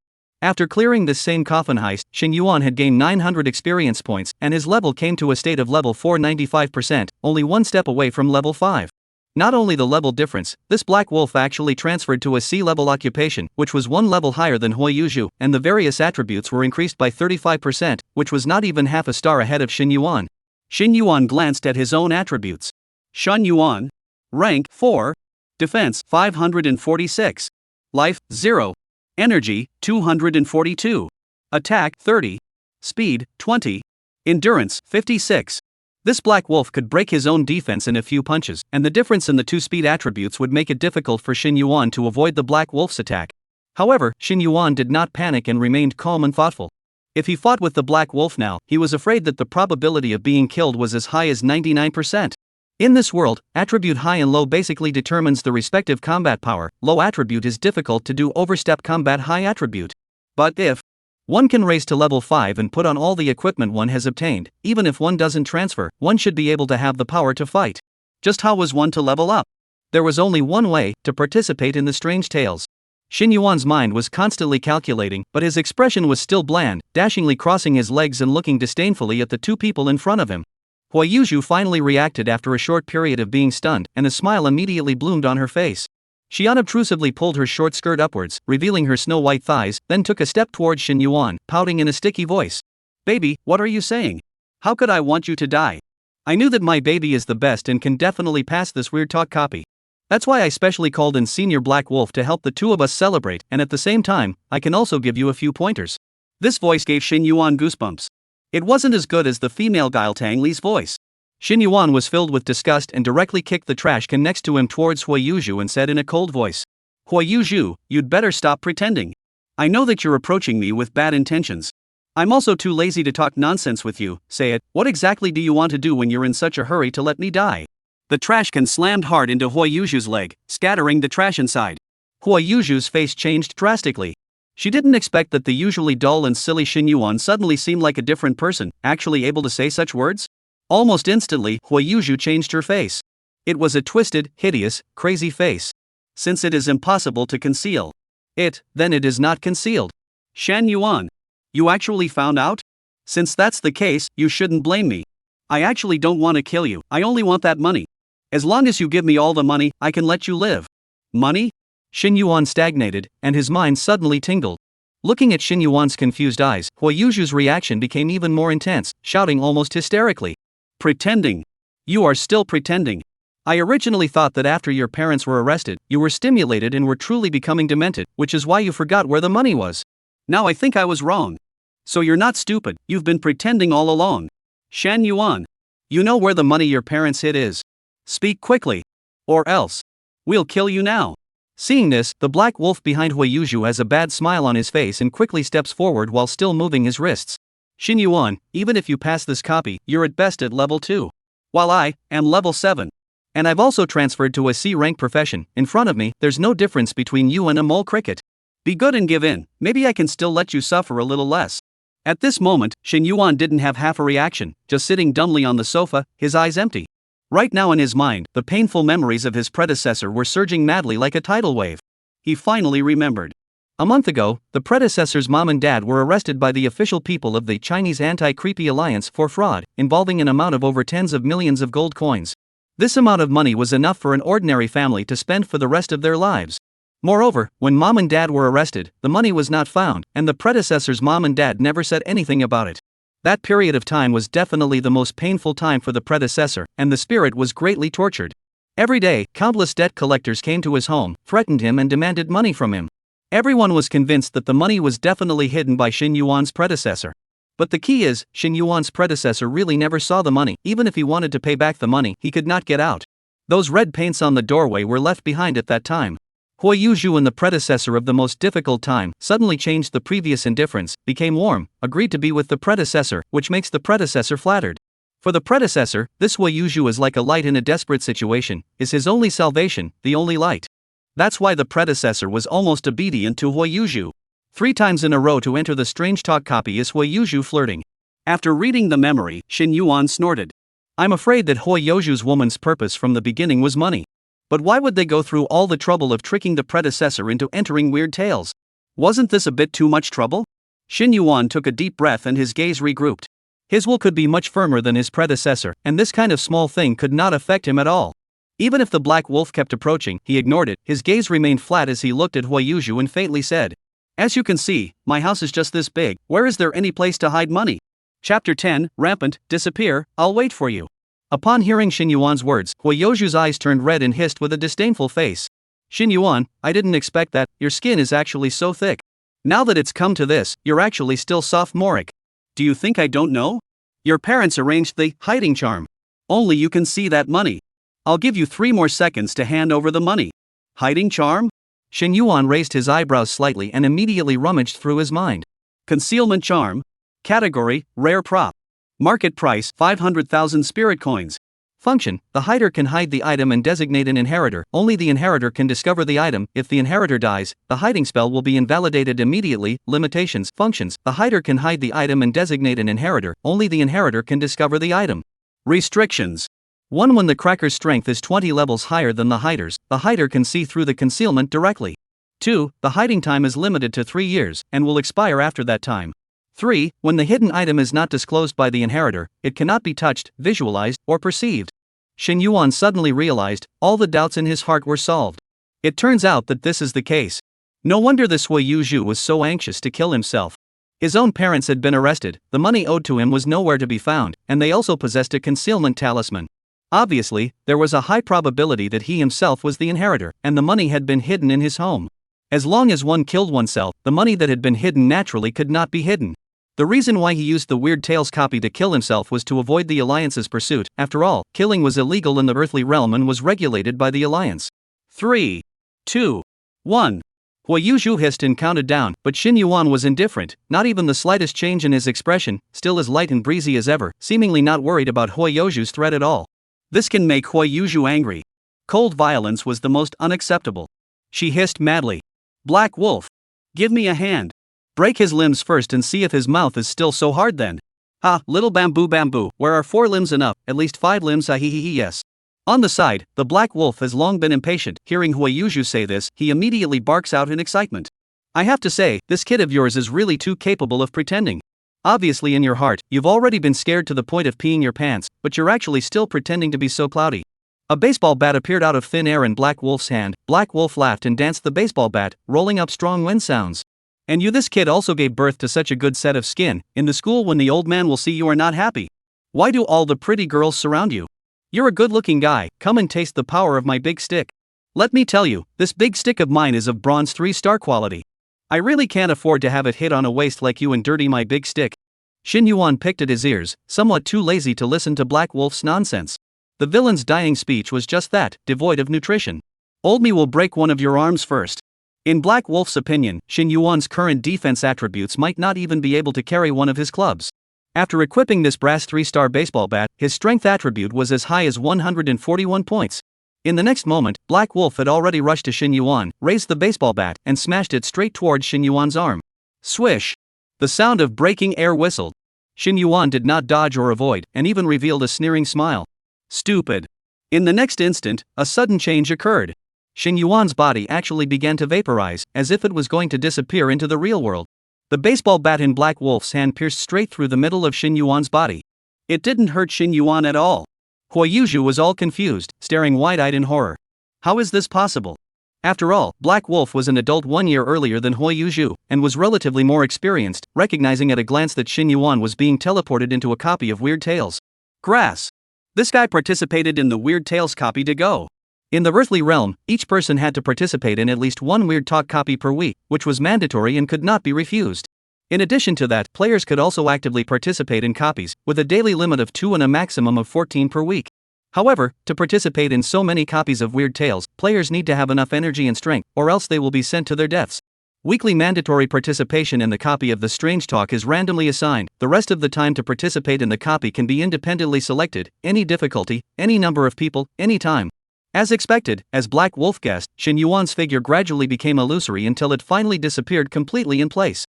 After clearing this same coffin heist, Xin Yuan had gained 900 experience points, and his level came to a state of level 4 95%, only one step away from level 5. Not only the level difference, this Black Wolf actually transferred to a C-level occupation, which was 1 level higher than Hui Youju, and the various attributes were increased by 35%, which was not even half a star ahead of Xin Yuan. Xin Yuan glanced at his own attributes. Xin Yuan. Rank, 4. Defense, 546. Life, 0. Energy, 242. Attack, 30. Speed, 20. Endurance, 56. This Black Wolf could break his own defense in a few punches, and the difference in the two speed attributes would make it difficult for Xin Yuan to avoid the Black Wolf's attack. However, Xin Yuan did not panic and remained calm and thoughtful. If he fought with the Black Wolf now, he was afraid that the probability of being killed was as high as 99%. In this world, attribute high and low basically determines the respective combat power. Low attribute is difficult to do overstep combat high attribute. But if one can raise to level 5 and put on all the equipment one has obtained, even if one doesn't transfer, one should be able to have the power to fight. Just how was one to level up? There was only one way: to participate in the strange tales. Xin Yuan's mind was constantly calculating, but his expression was still bland, dashingly crossing his legs and looking disdainfully at the two people in front of him. Hui Youju finally reacted after a short period of being stunned, and a smile immediately bloomed on her face. She unobtrusively pulled her short skirt upwards, revealing her snow-white thighs, then took a step towards Xin Yuan, pouting in a sticky voice. "Baby, what are you saying? How could I want you to die? I knew that my baby is the best and can definitely pass this weird talk copy. That's why I specially called in Senior Black Wolf to help the two of us celebrate, and at the same time, I can also give you a few pointers." This voice gave Xin Yuan goosebumps. It wasn't as good as the female Guile Tang Li's voice. Xin Yuan was filled with disgust and directly kicked the trash can next to him towards Hui Youju and said in a cold voice, "Hui Youju, you'd better stop pretending. I know that you're approaching me with bad intentions. I'm also too lazy to talk nonsense with you. Say it, what exactly do you want to do when you're in such a hurry to let me die?" The trash can slammed hard into Hui Youju's leg, scattering the trash inside. Hui Youju's face changed drastically. She didn't expect that the usually dull and silly Xin Yuan suddenly seemed like a different person, actually able to say such words. Almost instantly, Hui Youju changed her face. It was a twisted, hideous, crazy face. Since it is impossible to conceal it, then it is not concealed. Shan Yuan. You actually found out? Since that's the case, you shouldn't blame me. I actually don't want to kill you, I only want that money. As long as you give me all the money, I can let you live. Money? Xin Yuan stagnated, and his mind suddenly tingled. Looking at Xin Yuan's confused eyes, Hui Youju's reaction became even more intense, shouting almost hysterically. Pretending. You are still pretending. I originally thought that after your parents were arrested, you were stimulated and were truly becoming demented, which is why you forgot where the money was. Now I think I was wrong. So you're not stupid, you've been pretending all along. Shan Yuan. You know where the money your parents hid is. Speak quickly. Or else. We'll kill you now. Seeing this, the Black Wolf behind Hui Youju has a bad smile on his face and quickly steps forward while still moving his wrists. Xin Yuan, even if you pass this copy, you're at best at level 2. While I am level 7. And I've also transferred to a C-rank profession. In front of me, there's no difference between you and a mole cricket. Be good and give in, maybe I can still let you suffer a little less. At this moment, Shin Yuan didn't have half a reaction, just sitting dumbly on the sofa, his eyes empty. Right now in his mind, the painful memories of his predecessor were surging madly like a tidal wave. He finally remembered. A month ago, the predecessor's mom and dad were arrested by the official people of the Chinese Anti-Creepy Alliance for fraud, involving an amount of over tens of millions of gold coins. This amount of money was enough for an ordinary family to spend for the rest of their lives. Moreover, when mom and dad were arrested, the money was not found, and the predecessor's mom and dad never said anything about it. That period of time was definitely the most painful time for the predecessor, and the spirit was greatly tortured. Every day, countless debt collectors came to his home, threatened him and demanded money from him. Everyone was convinced that the money was definitely hidden by Shin Yuan's predecessor. But the key is, Shin Yuan's predecessor really never saw the money. Even if he wanted to pay back the money, he could not get out. Those red paints on the doorway were left behind at that time. Hui Yuzhu, and the predecessor of the most difficult time, suddenly changed the previous indifference, became warm, agreed to be with the predecessor, which makes the predecessor flattered. For the predecessor, this Hui Yuzhu is like a light in a desperate situation, is his only salvation, the only light. That's why the predecessor was almost obedient to Hui Yuzhu. 3 times in a row to enter the strange talk copy is Hui Yuzhu flirting. After reading the memory, Shin Yuan snorted. I'm afraid that Hui Yuzhu's woman's purpose from the beginning was money. But why would they go through all the trouble of tricking the predecessor into entering weird tales? Wasn't this a bit too much trouble? Shin Yuan took a deep breath and his gaze regrouped. His will could be much firmer than his predecessor, and this kind of small thing could not affect him at all. Even if the black wolf kept approaching, he ignored it. His gaze remained flat as he looked at Hui Yuzhu and faintly said, As you can see, my house is just this big. Where is there any place to hide money? Chapter 10, Rampant, Disappear, I'll wait for you. Upon hearing Shin Yuan's words, Hui Yuzhu's eyes turned red and hissed with a disdainful face. Shin Yuan, I didn't expect that. Your skin is actually so thick. Now that it's come to this, you're actually still sophomoric. Do you think I don't know? Your parents arranged the hiding charm. Only you can see that money. I'll give you 3 more seconds to hand over the money. Hiding charm? Shin Yuan raised his eyebrows slightly and immediately rummaged through his mind. Concealment charm. Category, rare prop. Market price, 500,000 spirit coins. Function, the hider can hide the item and designate an inheritor. Only the inheritor can discover the item. If the inheritor dies, the hiding spell will be invalidated immediately. Limitations. Functions, the hider can hide the item and designate an inheritor. Only the inheritor can discover the item. Restrictions. 1. When the cracker's strength is 20 levels higher than the hider's, the hider can see through the concealment directly. 2. The hiding time is limited to 3 years, and will expire after that time. 3. When the hidden item is not disclosed by the inheritor, it cannot be touched, visualized, or perceived. Shin Yuan suddenly realized, all the doubts in his heart were solved. It turns out that this is the case. No wonder this Hui Yuzhu was so anxious to kill himself. His own parents had been arrested, the money owed to him was nowhere to be found, and they also possessed a concealment talisman. Obviously, there was a high probability that he himself was the inheritor, and the money had been hidden in his home. As long as one killed oneself, the money that had been hidden naturally could not be hidden. The reason why he used the Weird Tales copy to kill himself was to avoid the Alliance's pursuit. After all, killing was illegal in the earthly realm and was regulated by the Alliance. 3, 2, 1. Hui Yuzhu hissed and counted down, but Shin Yuan was indifferent, not even the slightest change in his expression, still as light and breezy as ever, seemingly not worried about Hui Yuzhu's threat at all. This can make Hui Yuzhu angry. Cold violence was the most unacceptable. She hissed madly. Black Wolf. Give me a hand. Break his limbs first and see if his mouth is still so hard then. Ha, little bamboo, where are 4 limbs enough, at least 5 limbs yes. On the side, the Black Wolf has long been impatient. Hearing Hui Yuzhu say this, he immediately barks out in excitement. I have to say, this kid of yours is really too capable of pretending. Obviously in your heart, you've already been scared to the point of peeing your pants, but you're actually still pretending to be so cloudy. A baseball bat appeared out of thin air in Black Wolf's hand. Black Wolf laughed and danced the baseball bat, rolling up strong wind sounds. And you, this kid also gave birth to such a good set of skin. In the school when the old man will see you are not happy. Why do all the pretty girls surround you? You're a good-looking guy, come and taste the power of my big stick. Let me tell you, this big stick of mine is of bronze 3-star quality. I really can't afford to have it hit on a waist like you and dirty my big stick. Shin Yuan picked at his ears, somewhat too lazy to listen to Black Wolf's nonsense. The villain's dying speech was just that, devoid of nutrition. Old me will break one of your arms first. In Black Wolf's opinion, Shin Yuan's current defense attributes might not even be able to carry one of his clubs. After equipping this brass 3-star baseball bat, his strength attribute was as high as 141 points. In the next moment, Black Wolf had already rushed to Shin Yuan, raised the baseball bat, and smashed it straight towards Shin Yuan's arm. Swish! The sound of breaking air whistled. Shin Yuan did not dodge or avoid, and even revealed a sneering smile. Stupid. In the next instant, a sudden change occurred. Shin Yuan's body actually began to vaporize, as if it was going to disappear into the real world. The baseball bat in Black Wolf's hand pierced straight through the middle of Shin Yuan's body. It didn't hurt Shin Yuan at all. Huayuju was all confused, staring wide-eyed in horror. How is this possible? After all, Black Wolf was an adult 1 year earlier than Huayuju, and was relatively more experienced, recognizing at a glance that Shin Yuan was being teleported into a copy of Weird Tales. Grass. This guy participated in the Weird Tales copy to go. In the earthly realm, each person had to participate in at least one Weird Talk copy per week, which was mandatory and could not be refused. In addition to that, players could also actively participate in copies, with a daily limit of 2 and a maximum of 14 per week. However, to participate in so many copies of Weird Tales, players need to have enough energy and strength, or else they will be sent to their deaths. Weekly mandatory participation in the copy of the Strange Talk is randomly assigned. The rest of the time to participate in the copy can be independently selected, any difficulty, any number of people, any time. As expected, as Black Wolf guessed, Shin Yuan's figure gradually became illusory until it finally disappeared completely in place.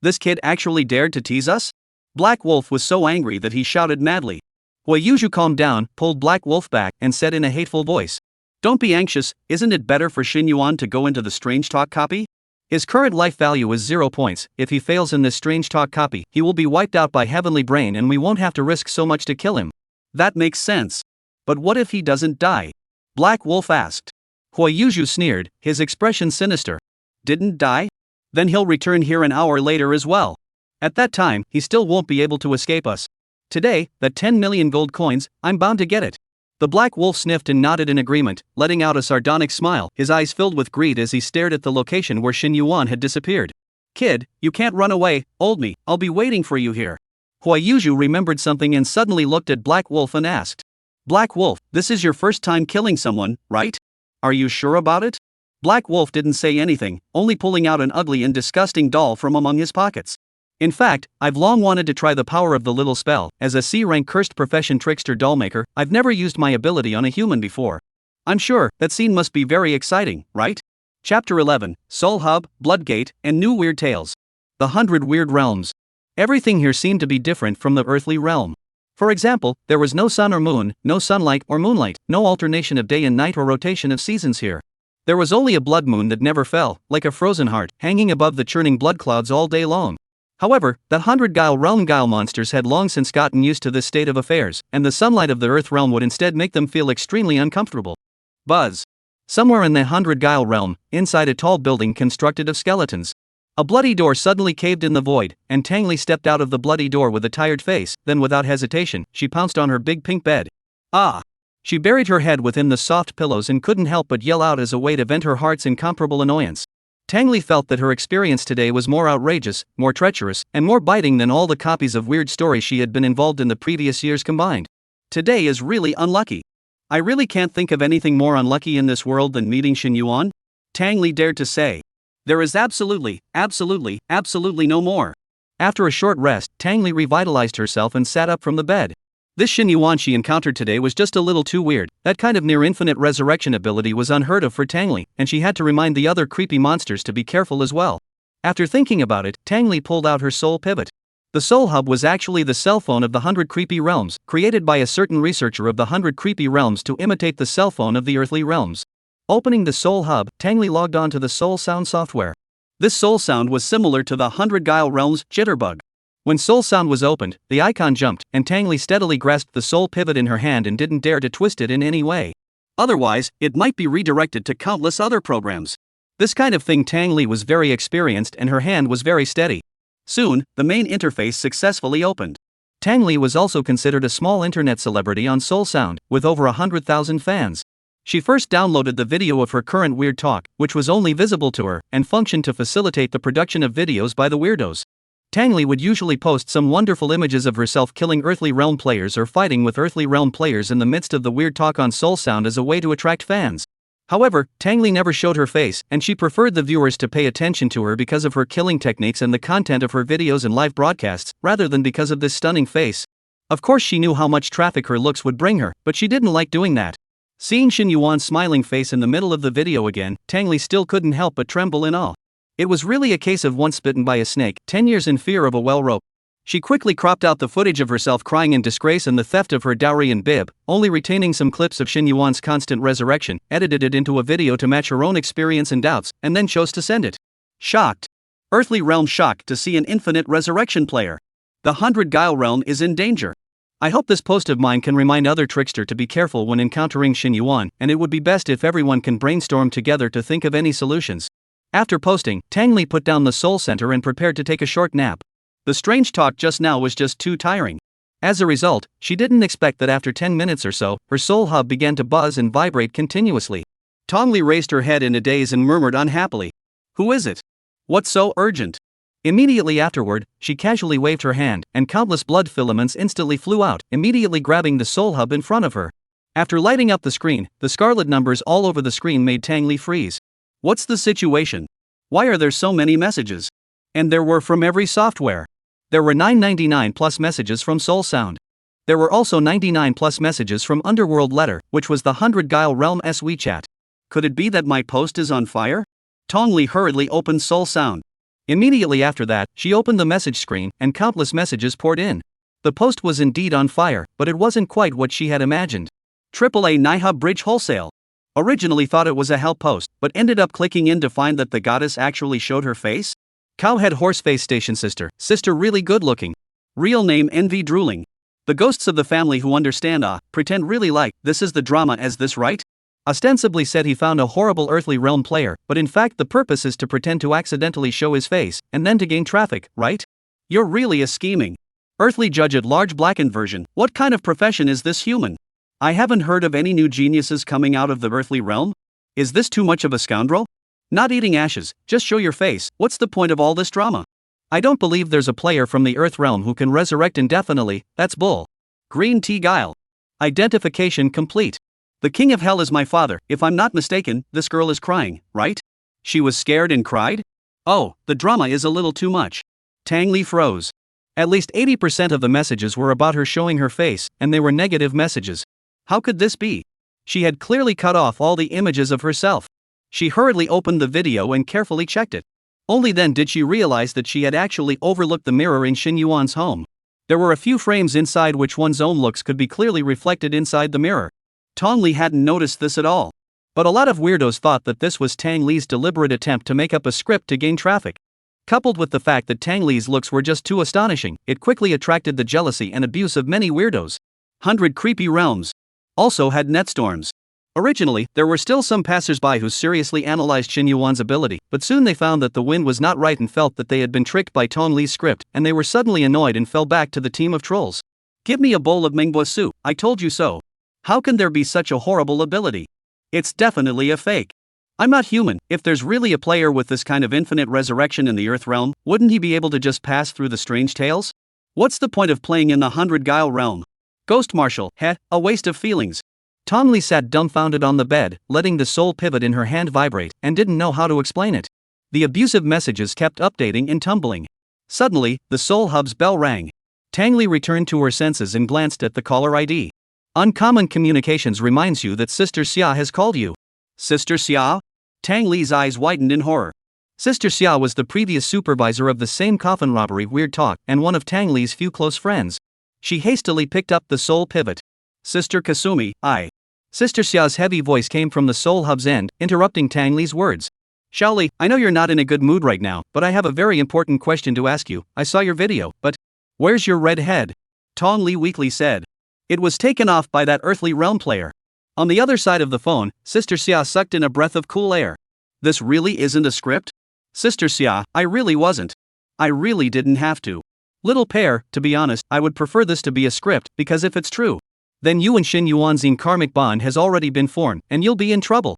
This kid actually dared to tease us? Black Wolf was so angry that he shouted madly. Huayuju calmed down, pulled Black Wolf back, and said in a hateful voice, "Don't be anxious, isn't it better for Shin Yuan to go into the Strange Talk copy? His current life value is 0 points, if he fails in this Strange Talk copy, he will be wiped out by Heavenly Brain and we won't have to risk so much to kill him." That makes sense. But what if he doesn't die? Black Wolf asked. Huayuju sneered, his expression sinister. Didn't die? Then he'll return here an hour later as well. At that time, he still won't be able to escape us. Today, that 10 million gold coins, I'm bound to get it. The Black Wolf sniffed and nodded in agreement, letting out a sardonic smile, his eyes filled with greed as he stared at the location where Shin Yuan had disappeared. Kid, you can't run away, old me, I'll be waiting for you here. Huayuju remembered something and suddenly looked at Black Wolf and asked. Black Wolf, this is your first time killing someone, right? Are you sure about it? Black Wolf didn't say anything, only pulling out an ugly and disgusting doll from among his pockets. In fact, I've long wanted to try the power of the little spell. As a C-rank cursed profession trickster dollmaker, I've never used my ability on a human before. I'm sure, that scene must be very exciting, right? Chapter 11, Soul Hub, Bloodgate, and New Weird Tales. The 100 Weird Realms. Everything here seemed to be different from the earthly realm. For example, there was no sun or moon, no sunlight or moonlight, no alternation of day and night or rotation of seasons here. There was only a blood moon that never fell, like a frozen heart, hanging above the churning blood clouds all day long. However, the 100 realm Guile monsters had long since gotten used to this state of affairs, and the sunlight of the Earth realm would instead make them feel extremely uncomfortable. Buzz. Somewhere in the 100 Guile realm, inside a tall building constructed of skeletons. A bloody door suddenly caved in the void, and Tang Li stepped out of the bloody door with a tired face. Then without hesitation, she pounced on her big pink bed. Ah! She buried her head within the soft pillows and couldn't help but yell out as a way to vent her heart's incomparable annoyance. Tang Li felt that her experience today was more outrageous, more treacherous, and more biting than all the copies of weird stories she had been involved in the previous years combined. Today is really unlucky. I really can't think of anything more unlucky in this world than meeting Shin Yuan, Tang Li dared to say. There is absolutely no more. After a short rest, Tang Li revitalized herself and sat up from the bed. This Shin Yuan she encountered today was just a little too weird. That kind of near-infinite resurrection ability was unheard of for Tang Li, and she had to remind the other creepy monsters to be careful as well. After thinking about it, Tang Li pulled out her soul pivot. The Soul Hub was actually the cell phone of the 100 Creepy Realms, created by a certain researcher of the 100 Creepy Realms to imitate the cell phone of the earthly realms. Opening the Soul Hub, Tang Li logged on to the Soul Sound software. This Soul Sound was similar to the 100 Guile Realms Jitterbug. When Soul Sound was opened, the icon jumped, and Tang Li steadily grasped the soul pivot in her hand and didn't dare to twist it in any way. Otherwise, it might be redirected to countless other programs. This kind of thing Tang Li was very experienced and her hand was very steady. Soon, the main interface successfully opened. Tang Li was also considered a small internet celebrity on Soul Sound, with over 100,000 fans. She first downloaded the video of her current Weird Talk, which was only visible to her, and functioned to facilitate the production of videos by the weirdos. Tang Li would usually post some wonderful images of herself killing Earthly Realm players or fighting with Earthly Realm players in the midst of the Weird Talk on Soul Sound as a way to attract fans. However, Tang Li never showed her face, and she preferred the viewers to pay attention to her because of her killing techniques and the content of her videos and live broadcasts, rather than because of this stunning face. Of course she knew how much traffic her looks would bring her, but she didn't like doing that. Seeing Shin Yuan's smiling face in the middle of the video again, Tang Li still couldn't help but tremble in awe. It was really a case of once bitten by a snake, 10 years in fear of a well rope. She quickly cropped out the footage of herself crying in disgrace and the theft of her dowry and bib, only retaining some clips of Shin Yuan's constant resurrection, edited it into a video to match her own experience and doubts, and then chose to send it. Shocked. Earthly realm shocked to see an infinite resurrection player. The 100 Guile realm is in danger. I hope this post of mine can remind other trickster to be careful when encountering Shin Yuan, and it would be best if everyone can brainstorm together to think of any solutions. After posting, Tang Li put down the Soul Center and prepared to take a short nap. The strange talk just now was just too tiring. As a result, she didn't expect that after 10 minutes or so, her soul hub began to buzz and vibrate continuously. Tang Li raised her head in a daze and murmured unhappily. Who is it? What's so urgent? Immediately afterward, she casually waved her hand, and countless blood filaments instantly flew out, immediately grabbing the soul hub in front of her. After lighting up the screen, the scarlet numbers all over the screen made Tang Li freeze. What's the situation? Why are there so many messages? And there were from every software. There were 999 plus messages from Soul Sound. There were also 99 plus messages from Underworld Letter, which was the 100 Guile Realm's WeChat. Could it be that my post is on fire? Tang Li hurriedly opened Soul Sound. Immediately after that, she opened the message screen, and countless messages poured in. The post was indeed on fire, but it wasn't quite what she had imagined. AAA Manhwa Bridge Wholesale. Originally thought it was a help post, but ended up clicking in to find that the goddess actually showed her face? Cowhead Horseface Station Sister really good looking. Real name Envy Drooling. The ghosts of the family who understand pretend really like, this is the drama as this right? Ostensibly said he found a horrible earthly realm player, but in fact the purpose is to pretend to accidentally show his face, and then to gain traffic, right? You're really a scheming. Earthly judge at large blackened version, what kind of profession is this human? I haven't heard of any new geniuses coming out of the earthly realm? Is this too much of a scoundrel? Not eating ashes, just show your face, what's the point of all this drama? I don't believe there's a player from the Earth realm who can resurrect indefinitely, that's bull. Green tea guile. Identification complete. The king of hell is my father, if I'm not mistaken, this girl is crying, right? She was scared and cried? Oh, the drama is a little too much. Tang Li froze. At least 80% of the messages were about her showing her face, and they were negative messages. How could this be? She had clearly cut off all the images of herself. She hurriedly opened the video and carefully checked it. Only then did she realize that she had actually overlooked the mirror in Shin Yuan's home. There were a few frames inside which one's own looks could be clearly reflected inside the mirror. Tang Li hadn't noticed this at all. But a lot of weirdos thought that this was Tang Li's deliberate attempt to make up a script to gain traffic. Coupled with the fact that Tang Li's looks were just too astonishing, it quickly attracted the jealousy and abuse of many weirdos. 100 Creepy Realms also had netstorms. Originally, there were still some passersby who seriously analyzed Shin Yuan's ability, but soon they found that the wind was not right and felt that they had been tricked by Tang Li's script, and they were suddenly annoyed and fell back to the team of trolls. Give me a bowl of manhwa soup, I told you so. How can there be such a horrible ability? It's definitely a fake. I'm not human. If there's really a player with this kind of infinite resurrection in the Earth realm, wouldn't he be able to just pass through the strange tales? What's the point of playing in the 100 Guile realm? Ghost Marshal, a waste of feelings. Tang Li sat dumbfounded on the bed, letting the soul pivot in her hand vibrate, and didn't know how to explain it. The abusive messages kept updating and tumbling. Suddenly, the soul hub's bell rang. Tang Li returned to her senses and glanced at the caller ID. Uncommon Communications reminds you that Sister Xia has called you. Sister Xia? Tang Li's eyes widened in horror. Sister Xia was the previous supervisor of the same coffin robbery Weird Talk and one of Tang Li's few close friends. She hastily picked up the soul pivot. Sister Kasumi, Sister Xia's heavy voice came from the soul hub's end, interrupting Tang Li's words. Xiaoli, I know you're not in a good mood right now, but I have a very important question to ask you. I saw your video, but where's your red head? Tang Li weakly said. It was taken off by that earthly realm player. On the other side of the phone, Sister Xia sucked in a breath of cool air. This really isn't a script? Sister Xia, I really wasn't. I really didn't have to. Little pair, to be honest, I would prefer this to be a script, because if it's true, then you and Shin Yuan's karmic bond has already been formed, and you'll be in trouble.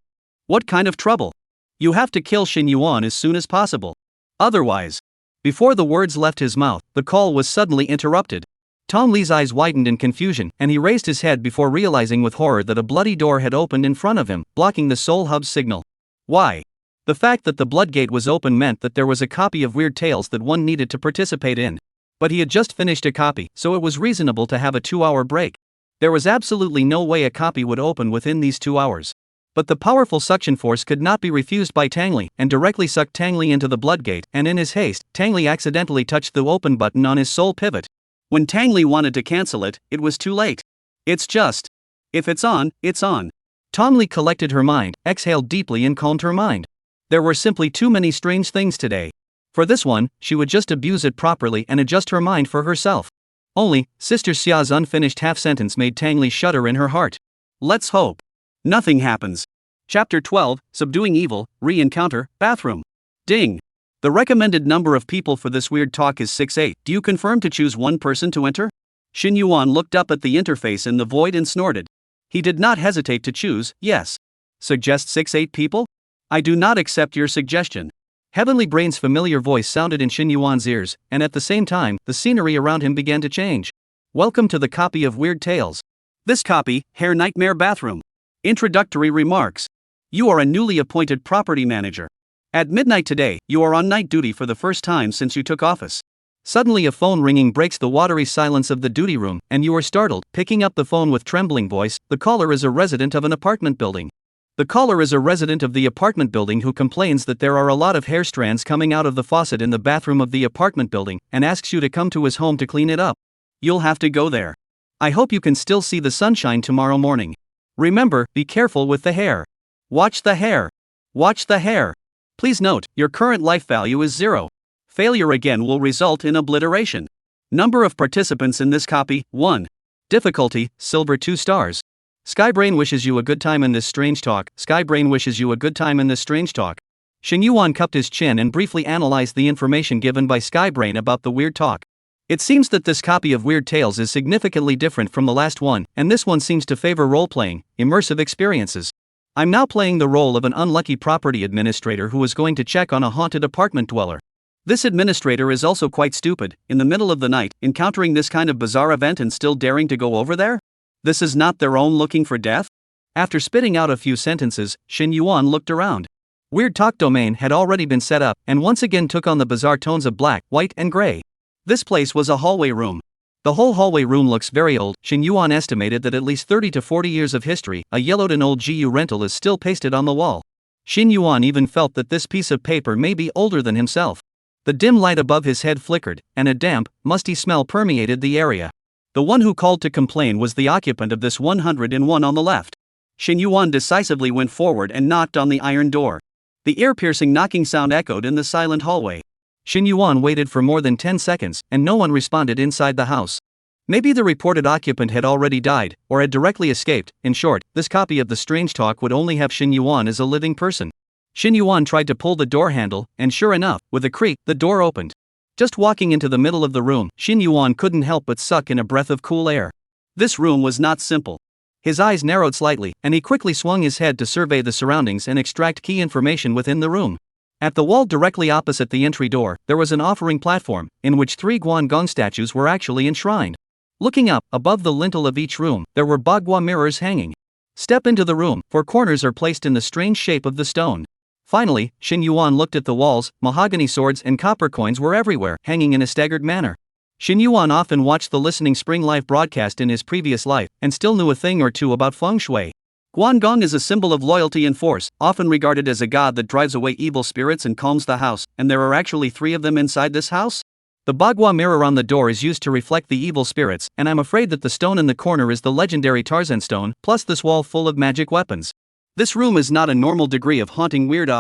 What kind of trouble? You have to kill Shin Yuan as soon as possible. Otherwise. Before the words left his mouth, the call was suddenly interrupted. Tang Li's eyes widened in confusion, and he raised his head before realizing with horror that a bloody door had opened in front of him, blocking the Soul Hub's signal. Why? The fact that the blood gate was open meant that there was a copy of Weird Tales that one needed to participate in. But he had just finished a copy, so it was reasonable to have a 2-hour break. There was absolutely no way a copy would open within these 2 hours. But the powerful suction force could not be refused by Tang Li, and directly sucked Tang Li into the bloodgate, and in his haste, Tang Li accidentally touched the open button on his soul pivot. When Tang Li wanted to cancel it, it was too late. It's just. If it's on, it's on. Tang Li collected her mind, exhaled deeply and calmed her mind. There were simply too many strange things today. For this one, she would just abuse it properly and adjust her mind for herself. Only, Sister Xia's unfinished half-sentence made Tang Li shudder in her heart. Let's hope. Nothing happens. Chapter 12, Subduing Evil, Re-Encounter, Bathroom. Ding. The recommended number of people for this weird talk is 6-8. Do you confirm to choose one person to enter? Xin Yuan looked up at the interface in the void and snorted. He did not hesitate to choose, yes. Suggest 6-8 people? I do not accept your suggestion. Heavenly Brain's familiar voice sounded in Xin Yuan's ears, and at the same time, the scenery around him began to change. Welcome to the copy of Weird Tales. This copy, Hair Nightmare Bathroom. Introductory remarks. You are a newly appointed property manager. At midnight today, you are on night duty for the first time since you took office. Suddenly a phone ringing breaks the watery silence of the duty room, and you are startled, picking up the phone with trembling voice. The caller is a resident of an apartment building. The caller is a resident of the apartment building who complains that there are a lot of hair strands coming out of the faucet in the bathroom of the apartment building, and asks you to come to his home to clean it up. You'll have to go there. I hope you can still see the sunshine tomorrow morning. Remember, be careful with the hair. Watch the hair. Watch the hair. Please note, your current life value is 0. Failure again will result in obliteration. Number of participants in this copy, 1. Difficulty, Silver 2 stars. Skybrain wishes you a good time in this strange talk. Skybrain wishes you a good time in this strange talk. Xin Yuan cupped his chin and briefly analyzed the information given by Skybrain about the weird talk. It seems that this copy of Weird Tales is significantly different from the last one, and this one seems to favor role-playing, immersive experiences. I'm now playing the role of an unlucky property administrator who is going to check on a haunted apartment dweller. This administrator is also quite stupid, in the middle of the night, encountering this kind of bizarre event and still daring to go over there? This is not their own looking for death? After spitting out a few sentences, Xin Yuan looked around. Weird Talk domain had already been set up, and once again took on the bizarre tones of black, white and gray. This place was a hallway room. The whole hallway room looks very old. Xin Yuan estimated that at least 30 to 40 years of history, a yellowed and old GU rental is still pasted on the wall. Xin Yuan even felt that this piece of paper may be older than himself. The dim light above his head flickered, and a damp, musty smell permeated the area. The one who called to complain was the occupant of this 101 on the left. Xin Yuan decisively went forward and knocked on the iron door. The ear-piercing knocking sound echoed in the silent hallway. Xin Yuan waited for more than 10 seconds, and no one responded inside the house. Maybe the reported occupant had already died, or had directly escaped. In short, this copy of the strange talk would only have Xin Yuan as a living person. Xin Yuan tried to pull the door handle, and sure enough, with a creak, the door opened. Just walking into the middle of the room, Xin Yuan couldn't help but suck in a breath of cool air. This room was not simple. His eyes narrowed slightly, and he quickly swung his head to survey the surroundings and extract key information within the room. At the wall directly opposite the entry door, there was an offering platform, in which 3 Guangong statues were actually enshrined. Looking up, above the lintel of each room, there were Bagua mirrors hanging. Step into the room, 4 corners are placed in the strange shape of the stone. Finally, Xin Yuan looked at the walls. Mahogany swords and copper coins were everywhere, hanging in a staggered manner. Xin Yuan often watched the Listening Spring live broadcast in his previous life, and still knew a thing or two about feng shui. Guangong is a symbol of loyalty and force, often regarded as a god that drives away evil spirits and calms the house, and there are actually 3 of them inside this house? The Bagua mirror on the door is used to reflect the evil spirits, and I'm afraid that the stone in the corner is the legendary Tarzan stone, plus this wall full of magic weapons. This room is not a normal degree of haunting weird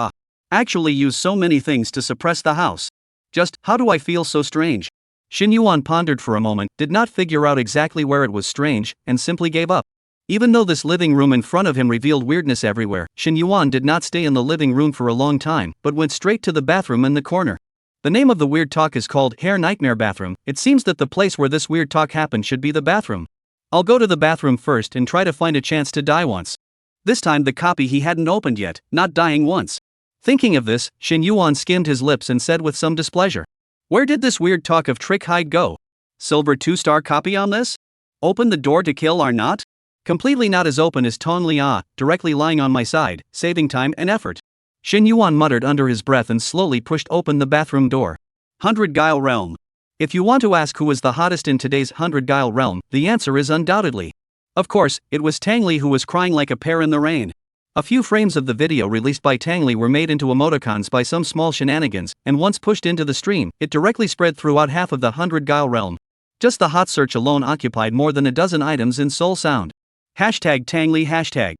actually use so many things to suppress the house. Just, how do I feel so strange? Xin Yuan pondered for a moment, did not figure out exactly where it was strange, and simply gave up. Even though this living room in front of him revealed weirdness everywhere, Xin Yuan did not stay in the living room for a long time, but went straight to the bathroom in the corner. The name of the weird talk is called Hair Nightmare Bathroom. It seems that the place where this weird talk happened should be the bathroom. I'll go to the bathroom first and try to find a chance to die once. This time the copy he hadn't opened yet, not dying once. Thinking of this, Xin Yuan skimmed his lips and said with some displeasure. Where did this weird talk of trick hide go? Silver 2-star copy on this? Open the door to kill or not? Completely not as open as Tong Li, directly lying on my side, saving time and effort. Xin Yuan muttered under his breath and slowly pushed open the bathroom door. 100 Guile Realm. If you want to ask who is the hottest in today's 100 Guile Realm, the answer is undoubtedly. Of course, it was Tang Li who was crying like a pear in the rain. A few frames of the video released by Tang Li were made into emoticons by some small shenanigans, and once pushed into the stream, it directly spread throughout half of the 100 Guile realm. Just the hot search alone occupied more than a dozen items in Seoul Sound. Hashtag Tang Li hashtag.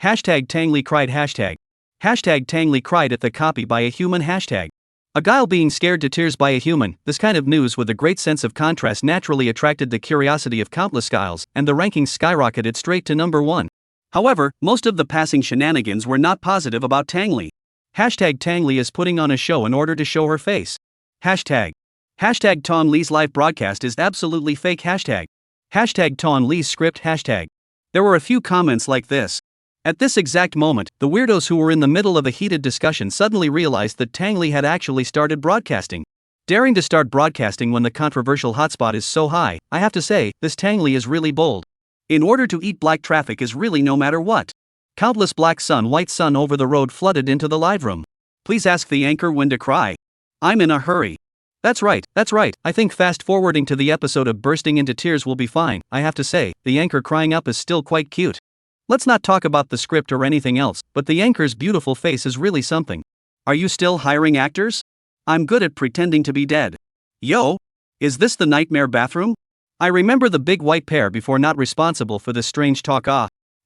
Hashtag Tang Li cried hashtag. Hashtag Tang Li cried at the copy by a human hashtag. A Guile being scared to tears by a human. This kind of news with a great sense of contrast naturally attracted the curiosity of countless Guiles, and the rankings skyrocketed straight to number 1. However, most of the passing shenanigans were not positive about Tang Li. Hashtag Tang Li is putting on a show in order to show her face. Hashtag. Hashtag Tang Li's live broadcast is absolutely fake hashtag. Hashtag Tang Li's script hashtag. There were a few comments like this. At this exact moment, the weirdos who were in the middle of a heated discussion suddenly realized that Tang Li had actually started broadcasting. Daring to start broadcasting when the controversial hotspot is so high, I have to say, this Tang Li is really bold. In order to eat black traffic is really no matter what. Countless black sun white sun over the road flooded into the live room. Please ask the anchor when to cry. I'm in a hurry. That's right. I think fast forwarding to the episode of bursting into tears will be fine. I have to say, the anchor crying up is still quite cute. Let's not talk about the script or anything else, but the anchor's beautiful face is really something. Are you still hiring actors? I'm good at pretending to be dead. Yo! Is this the nightmare bathroom? I remember the big white pair before, not responsible for this strange talk.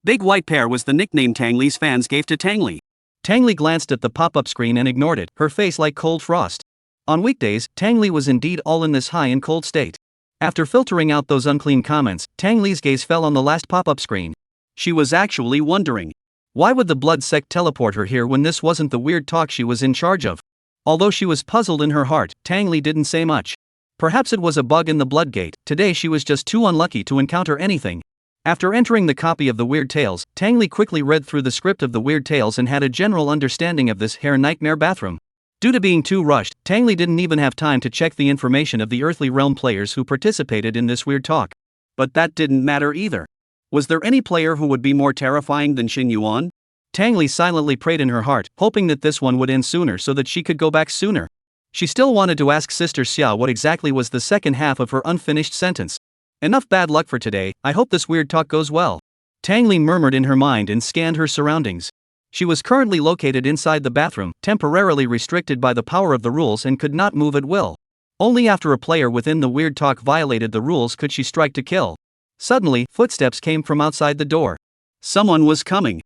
Big white pair was the nickname Tang Li's fans gave to Tang Li. Tang Li glanced at the pop-up screen and ignored it, her face like cold frost. On weekdays, Tang Li was indeed all in this high and cold state. After filtering out those unclean comments, Tang Li's gaze fell on the last pop-up screen. She was actually wondering, why would the blood sect teleport her here when this wasn't the weird talk she was in charge of? Although she was puzzled in her heart, Tang Li didn't say much. Perhaps it was a bug in the blood gate. Today she was just too unlucky to encounter anything. After entering the copy of the Weird Tales, Tang Li quickly read through the script of the Weird Tales and had a general understanding of this hair nightmare bathroom. Due to being too rushed, Tang Li didn't even have time to check the information of the Earthly Realm players who participated in this weird talk. But that didn't matter either. Was there any player who would be more terrifying than Shin Yuan? Tang Li silently prayed in her heart, hoping that this one would end sooner so that she could go back sooner. She still wanted to ask Sister Xia what exactly was the second half of her unfinished sentence. Enough bad luck for today, I hope this weird talk goes well. Tang Li murmured in her mind and scanned her surroundings. She was currently located inside the bathroom, temporarily restricted by the power of the rules and could not move at will. Only after a player within the weird talk violated the rules could she strike to kill. Suddenly, footsteps came from outside the door. Someone was coming.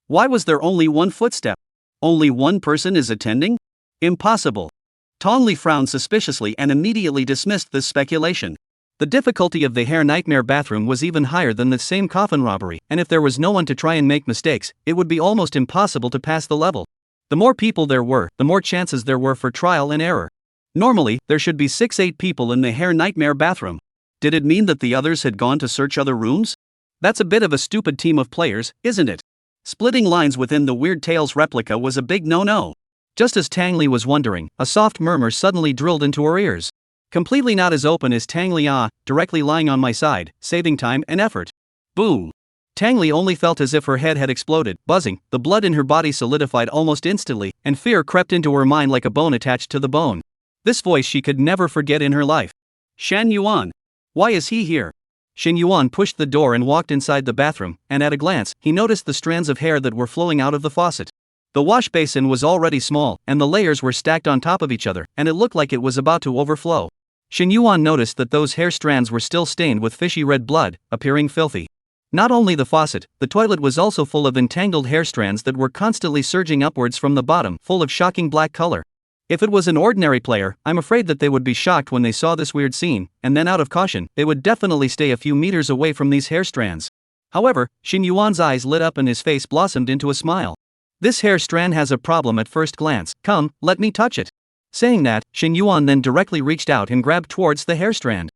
Why was there only one footstep? Only one person is attending? Impossible. Tang Li frowned suspiciously and immediately dismissed this speculation. The difficulty of the hair nightmare bathroom was even higher than the same coffin robbery, and if there was no one to try and make mistakes, it would be almost impossible to pass the level. The more people there were, the more chances there were for trial and error. Normally, there should be 6-8 people in the hair nightmare bathroom. Did it mean that the others had gone to search other rooms? That's a bit of a stupid team of players, isn't it? Splitting lines within the Weird Tales replica was a big no-no. Just as Tang Li was wondering, a soft murmur suddenly drilled into her ears. Completely not as open as Tang Li, directly lying on my side, saving time and effort. Boom. Tang Li only felt as if her head had exploded, buzzing, the blood in her body solidified almost instantly, and fear crept into her mind like a bone attached to the bone. This voice she could never forget in her life. Shen Yuan. Why is he here? Shin Yuan pushed the door and walked inside the bathroom, and at a glance, he noticed the strands of hair that were flowing out of the faucet. The wash basin was already small, and the layers were stacked on top of each other, and it looked like it was about to overflow. Shin Yuan noticed that those hair strands were still stained with fishy red blood, appearing filthy. Not only the faucet, the toilet was also full of entangled hair strands that were constantly surging upwards from the bottom, full of shocking black color. If it was an ordinary player, I'm afraid that they would be shocked when they saw this weird scene, and then out of caution, they would definitely stay a few meters away from these hair strands. However, Shin Yuan's eyes lit up and his face blossomed into a smile. This hair strand has a problem at first glance, come, let me touch it. Saying that, Shin Yuan then directly reached out and grabbed towards the hair strand.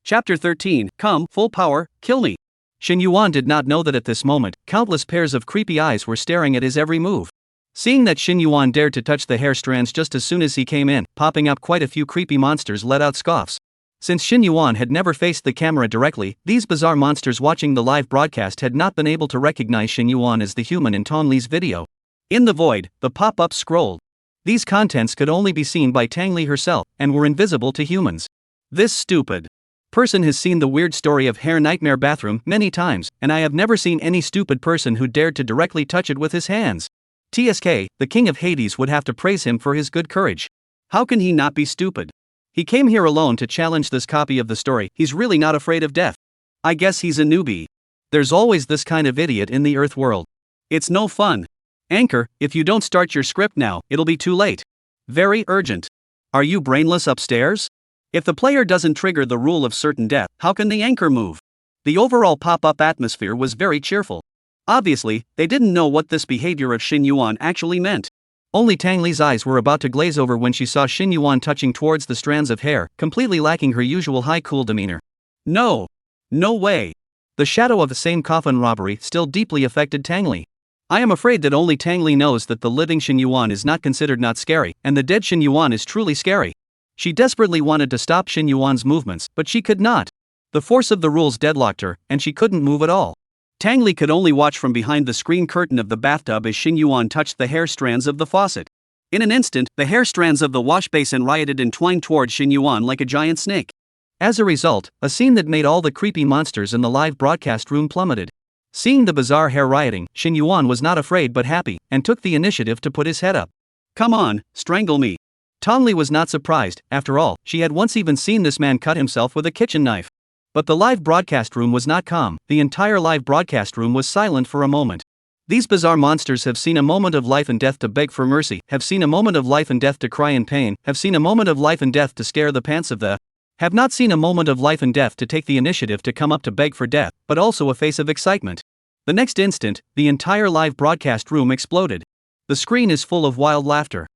Chapter 13, come, full power, kill me. Shin Yuan did not know that at this moment, countless pairs of creepy eyes were staring at his every move. Seeing that Shin Yuan dared to touch the hair strands just as soon as he came in, popping up quite a few creepy monsters let out scoffs. Since Shin Yuan had never faced the camera directly, these bizarre monsters watching the live broadcast had not been able to recognize Shin Yuan as the human in Tang Li's video. In the void, the pop-up scrolled. These contents could only be seen by Tang Li herself, and were invisible to humans. This stupid person has seen the weird story of hair nightmare bathroom many times, and I have never seen any stupid person who dared to directly touch it with his hands. TSK, the king of Hades would have to praise him for his good courage. How can he not be stupid? He came here alone to challenge this copy of the story. He's really not afraid of death. I guess he's a newbie. There's always this kind of idiot in the Earth world. It's no fun. Anchor, if you don't start your script now, it'll be too late. Very urgent. Are you brainless upstairs? If the player doesn't trigger the rule of certain death, how can the anchor move? The overall pop-up atmosphere was very cheerful. Obviously, they didn't know what this behavior of Shin Yuan actually meant. Only Tang Li's eyes were about to glaze over when she saw Shin Yuan touching towards the strands of hair, completely lacking her usual high cool demeanor. No way. The shadow of the same coffin robbery still deeply affected Tang Li. I am afraid that only Tang Li knows that the living Shin Yuan is not considered not scary, and the dead Shin Yuan is truly scary. She desperately wanted to stop Shin Yuan's movements, but she could not. The force of the rules deadlocked her, and she couldn't move at all. Tang Li could only watch from behind the screen curtain of the bathtub as Shin Yuan touched the hair strands of the faucet. In an instant, the hair strands of the wash basin rioted and twined toward Shin Yuan like a giant snake. As a result, a scene that made all the creepy monsters in the live broadcast room plummeted. Seeing the bizarre hair rioting, Shin Yuan was not afraid but happy, and took the initiative to put his head up. Come on, strangle me. Tang Li was not surprised. After all, she had once even seen this man cut himself with a kitchen knife. But the live broadcast room was not calm. The entire live broadcast room was silent for a moment. These bizarre monsters have seen a moment of life and death to beg for mercy, have seen a moment of life and death to cry in pain, have seen a moment of life and death to scare the pants of the, have not seen a moment of life and death to take the initiative to come up to beg for death, but also a face of excitement. The next instant, the entire live broadcast room exploded. The screen is full of wild laughter.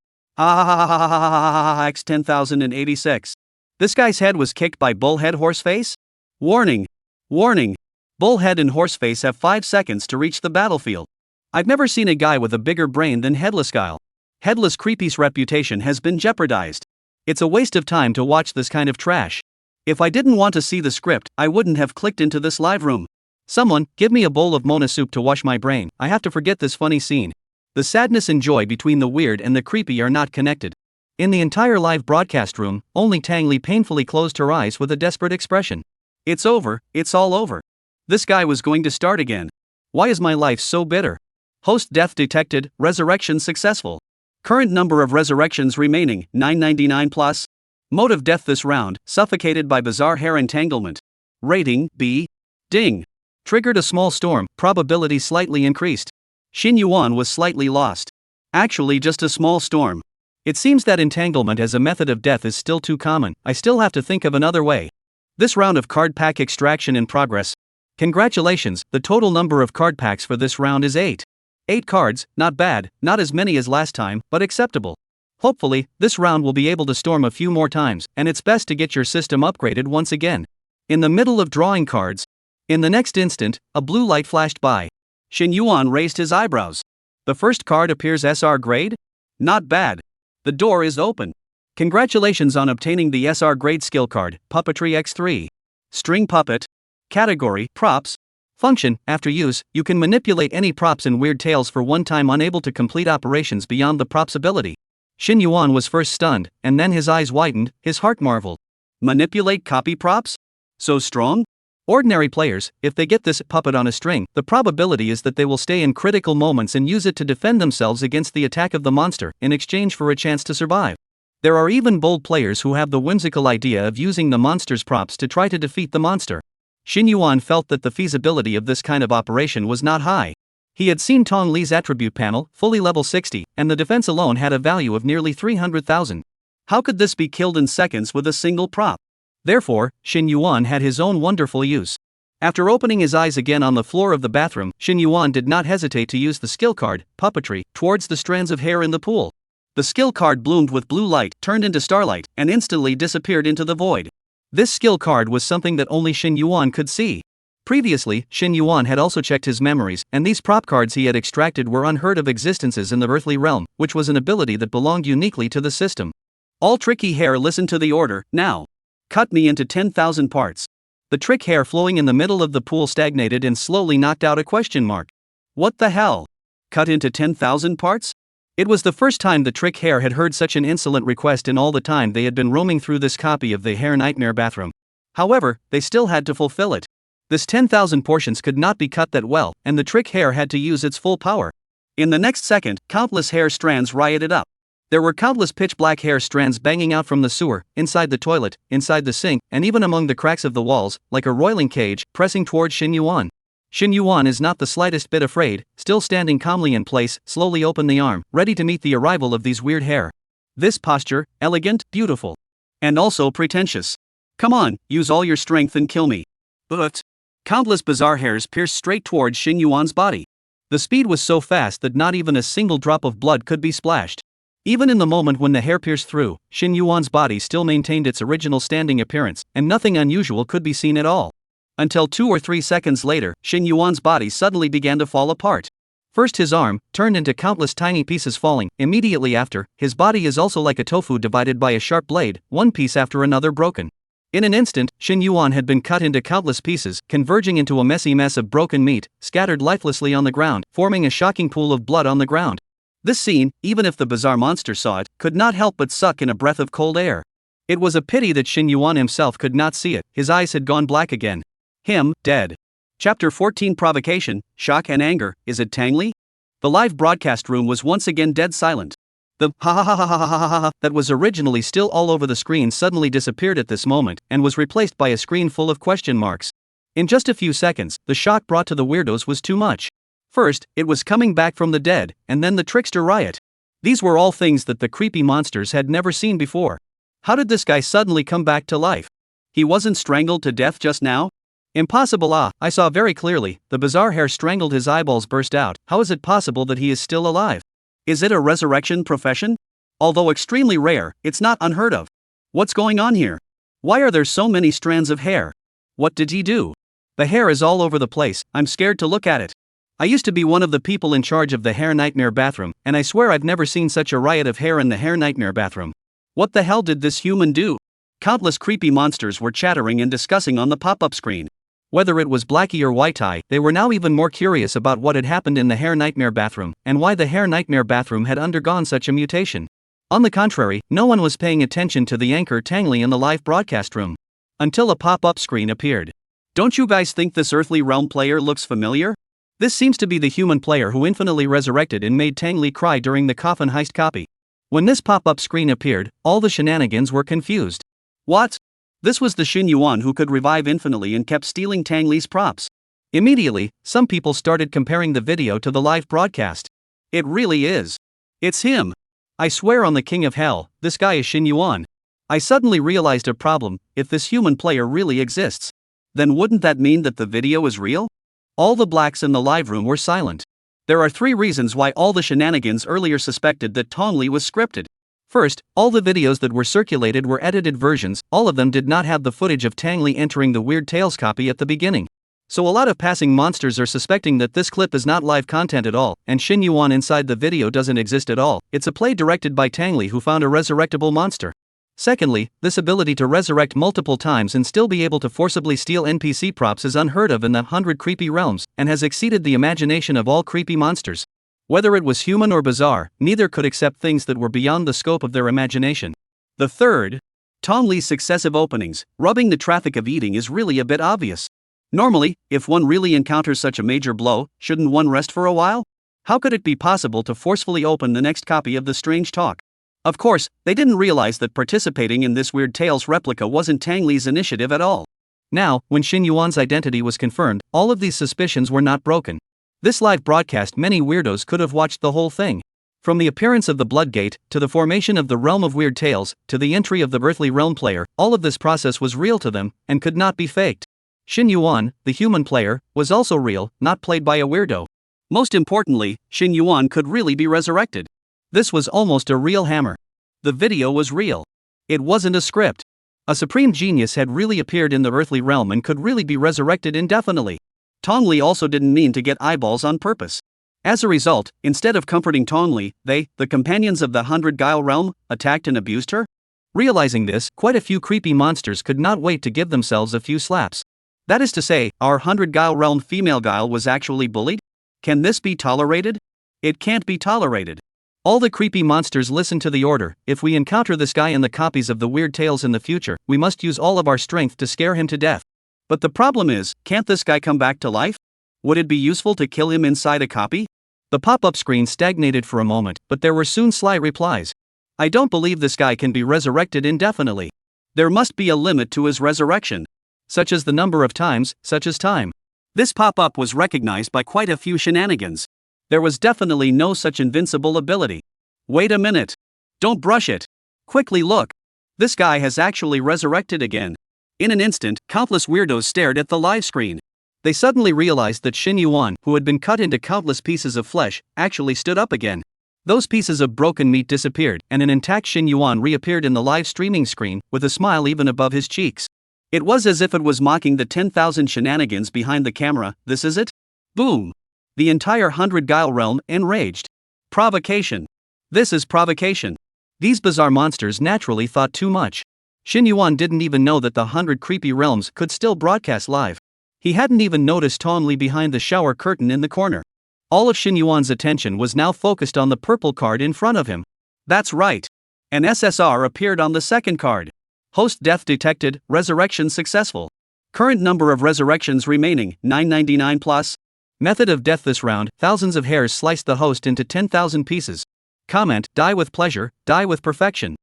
X 10,086. This guy's head was kicked by Bullhead Horseface? Warning! Bullhead and Horseface have 5 seconds to reach the battlefield. I've never seen a guy with a bigger brain than Headless Guile. Headless Creepy's reputation has been jeopardized. It's a waste of time to watch this kind of trash. If I didn't want to see the script, I wouldn't have clicked into this live room. Someone, give me a bowl of Mona soup to wash my brain. I have to forget this funny scene. The sadness and joy between the weird and the creepy are not connected. In the entire live broadcast room, only Tang Li painfully closed her eyes with a desperate expression. It's over, it's all over. This guy was going to start again. Why is my life so bitter? Host death detected, resurrection successful. Current number of resurrections remaining, 999 plus. Mode of death this round, suffocated by bizarre hair entanglement. Rating, B. Ding. Triggered a small storm, probability slightly increased. Shin Yuan was slightly lost. Actually just a small storm. It seems that entanglement as a method of death is still too common. I still have to think of another way. This round of card pack extraction in progress. Congratulations, the total number of card packs for this round is 8. 8 cards, not bad, not as many as last time, but acceptable. Hopefully, this round will be able to storm a few more times, and it's best to get your system upgraded once again. In the middle of drawing cards. In the next instant, a blue light flashed by. Shin Yuan raised his eyebrows. The first card appears SR grade? Not bad. The door is open. Congratulations on obtaining the SR grade skill card, Puppetry X3. String Puppet. Category, Props. Function, after use, you can manipulate any props in Weird Tales for one time, unable to complete operations beyond the prop's ability. Shin Yuan was first stunned, and then his eyes widened, his heart marveled. Manipulate copy props? So strong? Ordinary players, if they get this puppet on a string, the probability is that they will stay in critical moments and use it to defend themselves against the attack of the monster, in exchange for a chance to survive. There are even bold players who have the whimsical idea of using the monster's props to try to defeat the monster. Shin Yuan felt that the feasibility of this kind of operation was not high. He had seen Tang Li's attribute panel, fully level 60, and the defense alone had a value of nearly 300,000. How could this be killed in seconds with a single prop? Therefore, Shin Yuan had his own wonderful use. After opening his eyes again on the floor of the bathroom, Shin Yuan did not hesitate to use the skill card, Puppetry, towards the strands of hair in the pool. The skill card bloomed with blue light, turned into starlight, and instantly disappeared into the void. This skill card was something that only Shin Yuan could see. Previously, Shin Yuan had also checked his memories, and these prop cards he had extracted were unheard of existences in the earthly realm, which was an ability that belonged uniquely to the system. All tricky hair, listen to the order, now. Cut me into 10,000 parts. The trick hair flowing in the middle of the pool stagnated and slowly knocked out a question mark. What the hell? Cut into 10,000 parts? It was the first time the trick hair had heard such an insolent request in all the time they had been roaming through this copy of the Hair Nightmare bathroom. However, they still had to fulfill it. This 10,000 portions could not be cut that well, and the trick hair had to use its full power. In the next second, countless hair strands rioted up. There were countless pitch-black hair strands banging out from the sewer, inside the toilet, inside the sink, and even among the cracks of the walls, like a roiling cage, pressing towards Shin Yuan. Shin Yuan is not the slightest bit afraid, still standing calmly in place, slowly opened the arm, ready to meet the arrival of these weird hair. This posture, elegant, beautiful. And also pretentious. Come on, use all your strength and kill me. But countless bizarre hairs pierced straight towards Shin Yuan's body. The speed was so fast that not even a single drop of blood could be splashed. Even in the moment when the hair pierced through, Shin Yuan's body still maintained its original standing appearance, and nothing unusual could be seen at all. Until 2 or 3 seconds later, Shin Yuan's body suddenly began to fall apart. First his arm, turned into countless tiny pieces falling. Immediately after, his body is also like a tofu divided by a sharp blade, one piece after another broken. In an instant, Shin Yuan had been cut into countless pieces, converging into a messy mess of broken meat, scattered lifelessly on the ground, forming a shocking pool of blood on the ground. This scene, even if the bizarre monster saw it, could not help but suck in a breath of cold air. It was a pity that Shin Yuan himself could not see it. His eyes had gone black again. Him, dead. Chapter 14 Provocation, Shock and Anger. Is it Tang Li? The live broadcast room was once again dead silent. The ha ha ha ha ha ha ha ha that was originally still all over the screen suddenly disappeared at this moment, and was replaced by a screen full of question marks. In just a few seconds, the shock brought to the weirdos was too much. First, it was coming back from the dead, and then the trickster riot. These were all things that the creepy monsters had never seen before. How did this guy suddenly come back to life? He wasn't strangled to death just now? Impossible. I saw very clearly, the bizarre hair strangled his eyeballs burst out. How is it possible that he is still alive? Is it a resurrection profession? Although extremely rare, it's not unheard of. What's going on here? Why are there so many strands of hair? What did he do? The hair is all over the place, I'm scared to look at it. I used to be one of the people in charge of the hair nightmare bathroom, and I swear I've never seen such a riot of hair in the hair nightmare bathroom. What the hell did this human do? Countless creepy monsters were chattering and discussing on the pop-up screen. Whether it was Blackie or Whiteye, they were now even more curious about what had happened in the hair nightmare bathroom, and why the hair nightmare bathroom had undergone such a mutation. On the contrary, no one was paying attention to the anchor Tang Li in the live broadcast room. Until a pop-up screen appeared. Don't you guys think this earthly realm player looks familiar? This seems to be the human player who infinitely resurrected and made Tang Li cry during the coffin heist copy. When this pop-up screen appeared, all the shenanigans were confused. What? This was the Shin Yuan who could revive infinitely and kept stealing Tang Li's props. Immediately, some people started comparing the video to the live broadcast. It really is. It's him. I swear on the King of Hell, this guy is Shin Yuan. I suddenly realized a problem. If this human player really exists, then wouldn't that mean that the video is real? All the blacks in the live room were silent. There are 3 reasons why all the shenanigans earlier suspected that Tang Li was scripted. First, all the videos that were circulated were edited versions, all of them did not have the footage of Tang Li entering the Weird Tales copy at the beginning. So a lot of passing monsters are suspecting that this clip is not live content at all, and Shin Yuan inside the video doesn't exist at all. It's a play directed by Tang Li who found a resurrectable monster. Secondly, this ability to resurrect multiple times and still be able to forcibly steal NPC props is unheard of in the 100 creepy realms, and has exceeded the imagination of all creepy monsters. Whether it was human or bizarre, neither could accept things that were beyond the scope of their imagination. The third, Tang Li's successive openings, rubbing the traffic of eating is really a bit obvious. Normally, if one really encounters such a major blow, shouldn't one rest for a while? How could it be possible to forcefully open the next copy of the Strange Talk? Of course, they didn't realize that participating in this Weird Tales replica wasn't Tang Li's initiative at all. Now, when Shin Yuan's identity was confirmed, all of these suspicions were not broken. This live broadcast, many weirdos could have watched the whole thing. From the appearance of the Bloodgate, to the formation of the Realm of Weird Tales, to the entry of the Earthly Realm player, all of this process was real to them, and could not be faked. Shin Yuan, the human player, was also real, not played by a weirdo. Most importantly, Shin Yuan could really be resurrected. This was almost a real hammer. The video was real. It wasn't a script. A supreme genius had really appeared in the earthly realm and could really be resurrected indefinitely. Tang Li also didn't mean to get eyeballs on purpose. As a result, instead of comforting Tang Li, they, the companions of the 100 Guile realm, attacked and abused her? Realizing this, quite a few creepy monsters could not wait to give themselves a few slaps. That is to say, our 100 Guile realm female Guile was actually bullied? Can this be tolerated? It can't be tolerated. All the creepy monsters listen to the order. If we encounter this guy in the copies of the weird tales in the future, we must use all of our strength to scare him to death. But the problem is, can't this guy come back to life? Would it be useful to kill him inside a copy? The pop-up screen stagnated for a moment, but there were soon sly replies. I don't believe this guy can be resurrected indefinitely. There must be a limit to his resurrection. Such as the number of times, such as time. This pop-up was recognized by quite a few shenanigans. There was definitely no such invincible ability. Wait a minute. Don't brush it. Quickly look. This guy has actually resurrected again. In an instant, countless weirdos stared at the live screen. They suddenly realized that Shin Yuan, who had been cut into countless pieces of flesh, actually stood up again. Those pieces of broken meat disappeared, and an intact Shin Yuan reappeared in the live streaming screen, with a smile even above his cheeks. It was as if it was mocking the 10,000 shenanigans behind the camera. This is it? Boom! The entire 100 Guile realm enraged. Provocation. This is provocation. These bizarre monsters naturally thought too much. Shin Yuan didn't even know that the 100 creepy realms could still broadcast live. He hadn't even noticed Tom Lee behind the shower curtain in the corner. All of Shin Yuan's attention was now focused on the purple card in front of him. That's right. An SSR appeared on the second card. Host death detected, resurrection successful. Current number of resurrections remaining, 999 plus. Method of death this round, thousands of hairs sliced the host into 10,000 pieces. Comment, die with pleasure, die with perfection.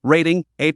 Rating, A+.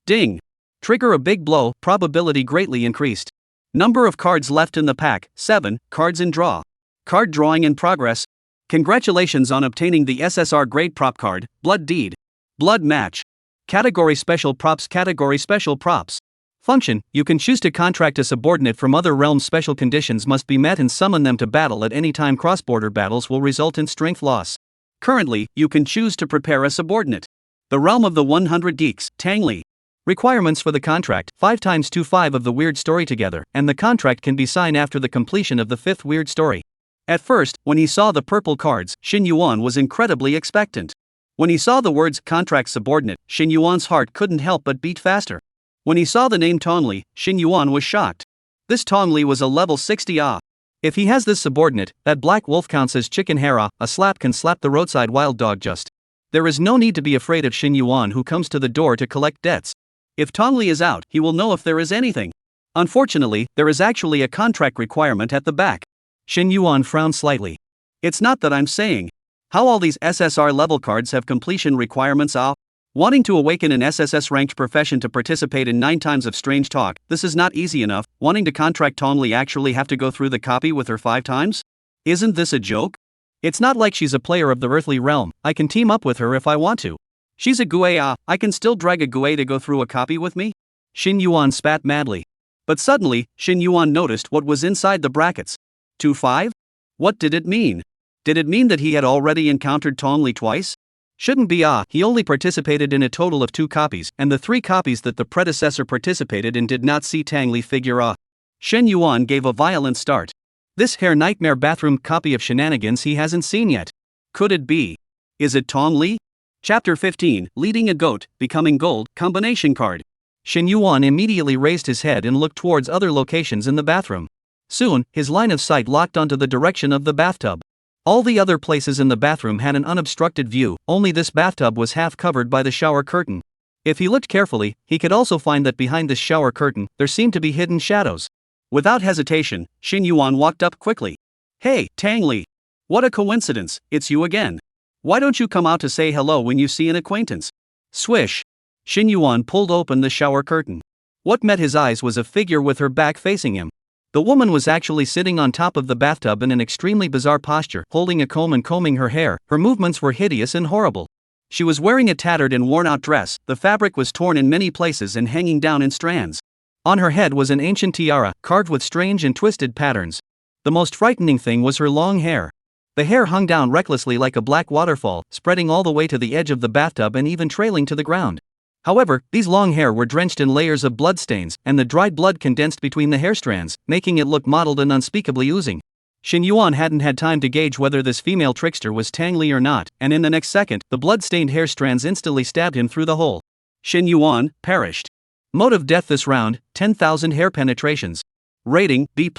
Ding. Trigger a big blow, probability greatly increased. Number of cards left in the pack, 7, cards in draw. Card drawing in progress. Congratulations on obtaining the SSR grade prop card, Blood Deed. Blood Match. Category Special Props. Category Special Props. Function, you can choose to contract a subordinate from other realms. Special conditions must be met and summon them to battle at any time. Cross-border battles will result in strength loss. Currently, you can choose to prepare a subordinate. The realm of the 100 geeks, Tang Li. Requirements for the contract, 5 times 2 5 of the weird story together, and the contract can be signed after the completion of the 5th weird story. At first, when he saw the purple cards, Shin Yuan was incredibly expectant. When he saw the words contract subordinate, Shin Yuan's heart couldn't help but beat faster. When he saw the name Tong Li, Shin Yuan was shocked. This Tong Li was a level 60 ah. If he has this subordinate, that black wolf counts as chicken hair ah, a slap can slap the roadside wild dog just. There is no need to be afraid of Shin Yuan who comes to the door to collect debts. If Tong Li is out, he will know if there is anything. Unfortunately, there is actually a contract requirement at the back. Shin Yuan frowned slightly. It's not that I'm saying. How all these SSR level cards have completion requirements ah? Wanting to awaken an SSS ranked profession to participate in 9 times of strange talk, this is not easy enough. Wanting to contract Tong Li actually have to go through the copy with her 5 times? Isn't this a joke? It's not like she's a player of the earthly realm. I can team up with her if I want to. She's a Gue ah, I can still drag a Gue to go through a copy with me? Shin Yuan spat madly. But suddenly, Shin Yuan noticed what was inside the brackets. 2-5? What did it mean? Did it mean that he had already encountered Tong Li twice? Shouldn't be ah, he only participated in a total of 2 copies, and the 3 copies that the predecessor participated in did not see Tang Li figure ah. Shin Yuan gave a violent start. This hair nightmare bathroom copy of shenanigans he hasn't seen yet. Could it be? Is it Tong Li? Chapter 15, Leading a Goat, Becoming Gold, Combination Card. Shin Yuan immediately raised his head and looked towards other locations in the bathroom. Soon, his line of sight locked onto the direction of the bathtub. All the other places in the bathroom had an unobstructed view, only this bathtub was half covered by the shower curtain. If he looked carefully, he could also find that behind this shower curtain, there seemed to be hidden shadows. Without hesitation, Shin Yuan walked up quickly. Hey, Tang Li. What a coincidence, it's you again. Why don't you come out to say hello when you see an acquaintance? Swish. Shin Yuan pulled open the shower curtain. What met his eyes was a figure with her back facing him. The woman was actually sitting on top of the bathtub in an extremely bizarre posture, holding a comb and combing her hair. Her movements were hideous and horrible. She was wearing a tattered and worn-out dress, the fabric was torn in many places and hanging down in strands. On her head was an ancient tiara, carved with strange and twisted patterns. The most frightening thing was her long hair. The hair hung down recklessly like a black waterfall, spreading all the way to the edge of the bathtub and even trailing to the ground. However, these long hair were drenched in layers of bloodstains, and the dried blood condensed between the hair strands, making it look mottled and unspeakably oozing. Shin Yuan hadn't had time to gauge whether this female trickster was Tang Li or not, and in the next second, the blood-stained hair strands instantly stabbed him through the hole. Shin Yuan perished. Mode of death this round, 10,000 hair penetrations. Rating, B+.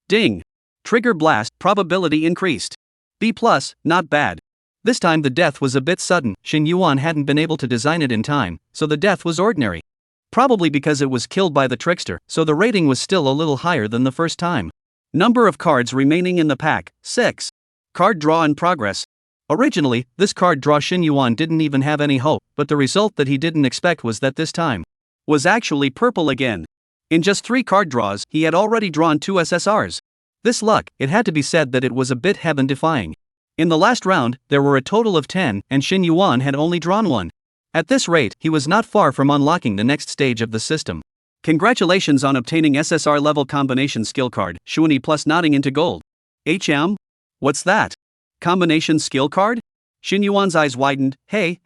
Ding. Trigger blast, probability increased. B+, not bad. This time the death was a bit sudden. Shin Yuan hadn't been able to design it in time, so the death was ordinary. Probably because it was killed by the trickster, so the rating was still a little higher than the first time. Number of cards remaining in the pack, 6. Card draw in progress. Originally, this card draw Shin Yuan didn't even have any hope, but the result that he didn't expect was that this time was actually purple again. In just 3 card draws, he had already drawn 2 SSRs. This luck, it had to be said that it was a bit heaven-defying. In the last round, there were a total of 10, and Shin Yuan had only drawn 1. At this rate, he was not far from unlocking the next stage of the system. Congratulations on obtaining SSR level combination skill card, Shuani plus nodding into gold. What's that? Combination skill card? Shin Yuan's eyes widened. Hey,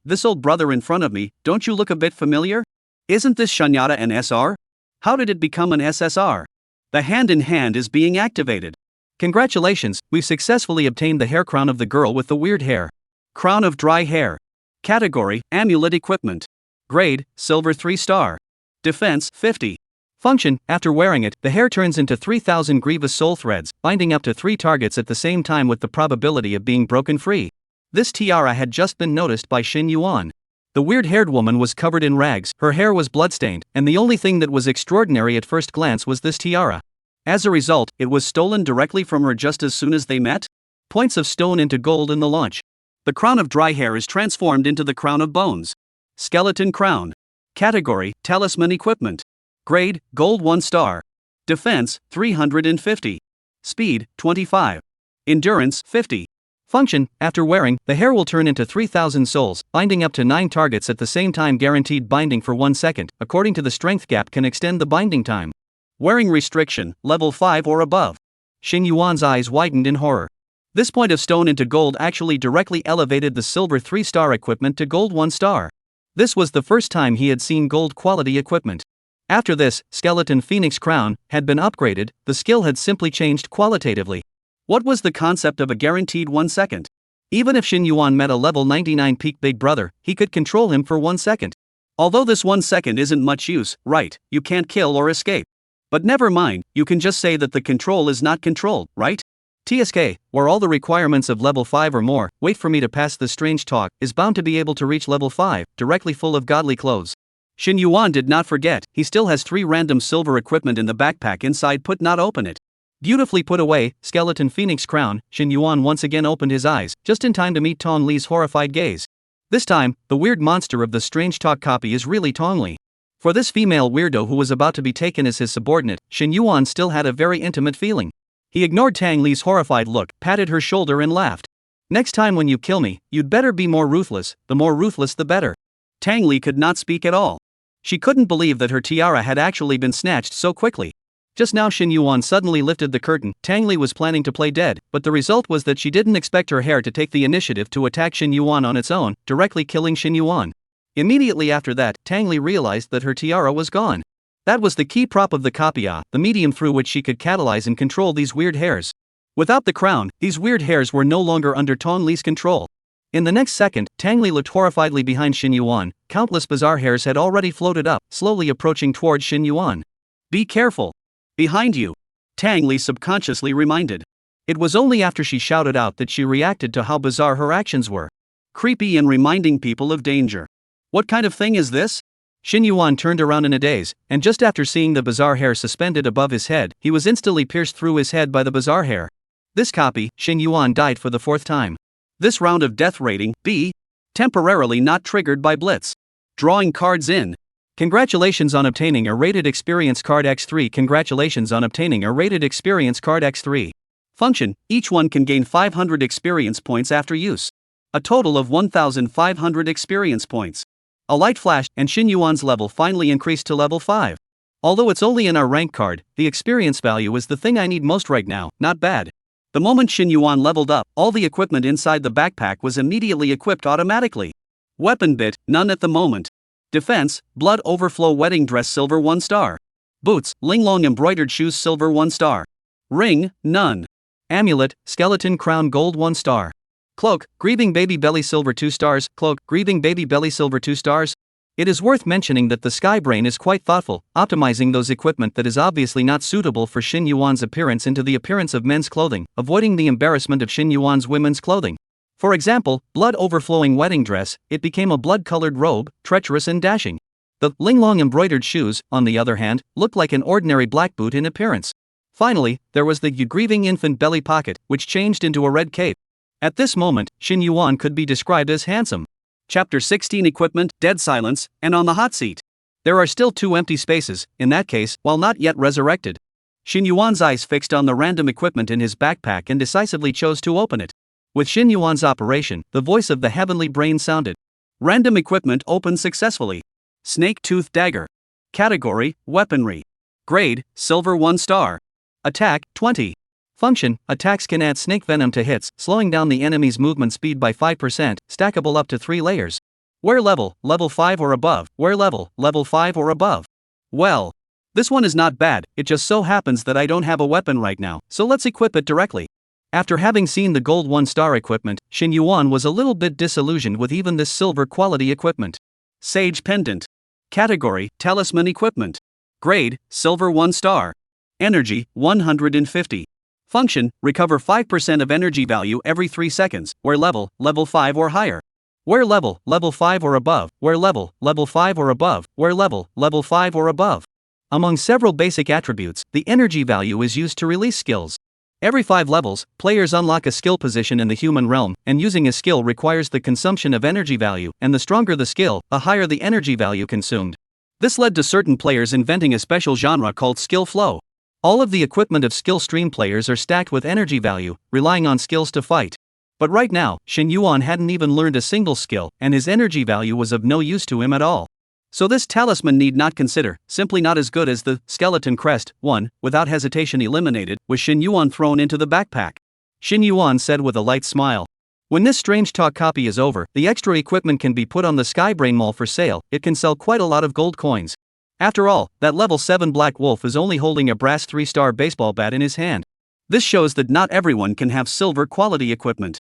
this old brother in front of me, don't you look a bit familiar? Isn't this Shanyata an SR? How did it become an SSR? The hand in hand is being activated. Congratulations, we've successfully obtained the hair crown of the girl with the weird hair. Crown of dry hair. Category, amulet equipment. Grade, silver 3-star. Defense, 50. Function, after wearing it, the hair turns into 3,000 grievous soul threads, binding up to 3 targets at the same time with the probability of being broken free. This tiara had just been noticed by Shin Yuan. The weird-haired woman was covered in rags, her hair was bloodstained, and the only thing that was extraordinary at first glance was this tiara. As a result, it was stolen directly from her just as soon as they met? Points of stone into gold in the launch. The crown of dry hair is transformed into the crown of bones. Skeleton crown. Category, talisman equipment. Grade, gold 1-star. Defense, 350. Speed, 25. Endurance, 50. Function, after wearing, the hair will turn into 3,000 souls, binding up to 9 targets at the same time, guaranteed binding for 1 second, according to the strength gap can extend the binding time. Wearing restriction, level 5 or above. Shin Yuan's eyes widened in horror. This point of stone into gold actually directly elevated the silver 3-star equipment to gold 1-star. This was the first time he had seen gold quality equipment. After this, Skeleton Phoenix Crown had been upgraded, the skill had simply changed qualitatively. What was the concept of a guaranteed 1 second? Even if Shin Yuan met a level 99 peak Big Brother, he could control him for 1 second. Although this 1 second isn't much use, right, you can't kill or escape. But never mind, you can just say that the control is not controlled, right? TSK, where all the requirements of level 5 or more, wait for me to pass this strange talk, is bound to be able to reach level 5, directly full of godly clothes. Shin Yuan did not forget, he still has 3 random silver equipment in the backpack inside, put not open it. Beautifully put away, Skeleton Phoenix Crown, Shin Yuan once again opened his eyes, just in time to meet Tong Li's horrified gaze. This time, the weird monster of the strange talk copy is really Tong Li. For this female weirdo who was about to be taken as his subordinate, Shin Yuan still had a very intimate feeling. He ignored Tang Li's horrified look, patted her shoulder and laughed. Next time when you kill me, you'd better be more ruthless, the more ruthless the better. Tang Li could not speak at all. She couldn't believe that her tiara had actually been snatched so quickly. Just now Shin Yuan suddenly lifted the curtain. Tang Li was planning to play dead, but the result was that she didn't expect her hair to take the initiative to attack Shin Yuan on its own, directly killing Shin Yuan. Immediately after that, Tang Li realized that her tiara was gone. That was the key prop of the copia, the medium through which she could catalyze and control these weird hairs. Without the crown, these weird hairs were no longer under Tong Li's control. In the next second, Tang Li looked horrifiedly behind Shin Yuan. Countless bizarre hairs had already floated up, slowly approaching towards Shin Yuan. Be careful. Behind you. Tang Li subconsciously reminded. It was only after she shouted out that she reacted to how bizarre her actions were. Creepy and reminding people of danger. What kind of thing is this? Shin Yuan turned around in a daze, and just after seeing the bizarre hair suspended above his head, he was instantly pierced through his head by the bizarre hair. This copy, Shin Yuan died for the 4th time. This round of death rating, B. Temporarily not triggered by Blitz. Drawing cards in. Congratulations on obtaining a rated experience card X3. Congratulations on obtaining a rated experience card X3. Function, each one can gain 500 experience points after use. A total of 1,500 experience points. A light flashed, and Shin Yuan's level finally increased to level 5. Although it's only in our rank card, the experience value is the thing I need most right now. Not bad. The moment Shin Yuan leveled up, all the equipment inside the backpack was immediately equipped automatically. Weapon bit, none at the moment. Defense, blood overflow wedding dress silver 1-star. Boots, linglong embroidered shoes silver 1-star. Ring, none. Amulet, skeleton crown gold 1-star. Cloak, grieving baby belly silver 2 stars. Cloak, grieving baby belly silver 2 stars. It is worth mentioning that the Sky Brain is quite thoughtful, optimizing those equipment that is obviously not suitable for Shin Yuan's appearance into the appearance of men's clothing, avoiding the embarrassment of Shin Yuan's women's clothing. For example, blood overflowing wedding dress, it became a blood-colored robe, treacherous and dashing. The linglong embroidered shoes, on the other hand, looked like an ordinary black boot in appearance. Finally, there was the grieving infant belly pocket, which changed into a red cape. At this moment, Shin Yuan could be described as handsome. Chapter 16 Equipment, Dead Silence, and On the Hot Seat. There are still 2 empty spaces, in that case, while not yet resurrected. Shin Yuan's eyes fixed on the random equipment in his backpack and decisively chose to open it. With Shin Yuan's operation, the voice of the heavenly brain sounded. Random equipment opened successfully. Snake Tooth Dagger. Category, Weaponry. Grade, Silver 1 star. Attack, 20. Function, attacks can add snake venom to hits, slowing down the enemy's movement speed by 5%, stackable up to 3 layers. Wear level, level 5 or above. Wear level, level 5 or above. Well, this one is not bad, it just so happens that I don't have a weapon right now, so let's equip it directly. After having seen the gold 1-star equipment, Shin Yuan was a little bit disillusioned with even this silver quality equipment. Sage Pendant. Category, Talisman Equipment. Grade, Silver 1 star. Energy, 150. Function, recover 5% of energy value every 3 seconds. Wear level, level 5 or higher. Wear level, level 5 or above. Wear level, level 5 or above. Wear level, level 5 or above. Among several basic attributes, the energy value is used to release skills. Every 5 levels, players unlock a skill position in the human realm, and using a skill requires the consumption of energy value, and the stronger the skill, the higher the energy value consumed. This led to certain players inventing a special genre called skill flow. All of the equipment of skill stream players are stacked with energy value, relying on skills to fight. But right now, Shin Yuan hadn't even learned a single skill, and his energy value was of no use to him at all. So this talisman need not consider, simply not as good as the skeleton crest, one, without hesitation eliminated, was Shin Yuan thrown into the backpack. Shin Yuan said with a light smile. When this strange talk copy is over, the extra equipment can be put on the Skybrain Mall for sale, it can sell quite a lot of gold coins. After all, that level 7 Black Wolf is only holding a brass 3-star baseball bat in his hand. This shows that not everyone can have silver quality equipment.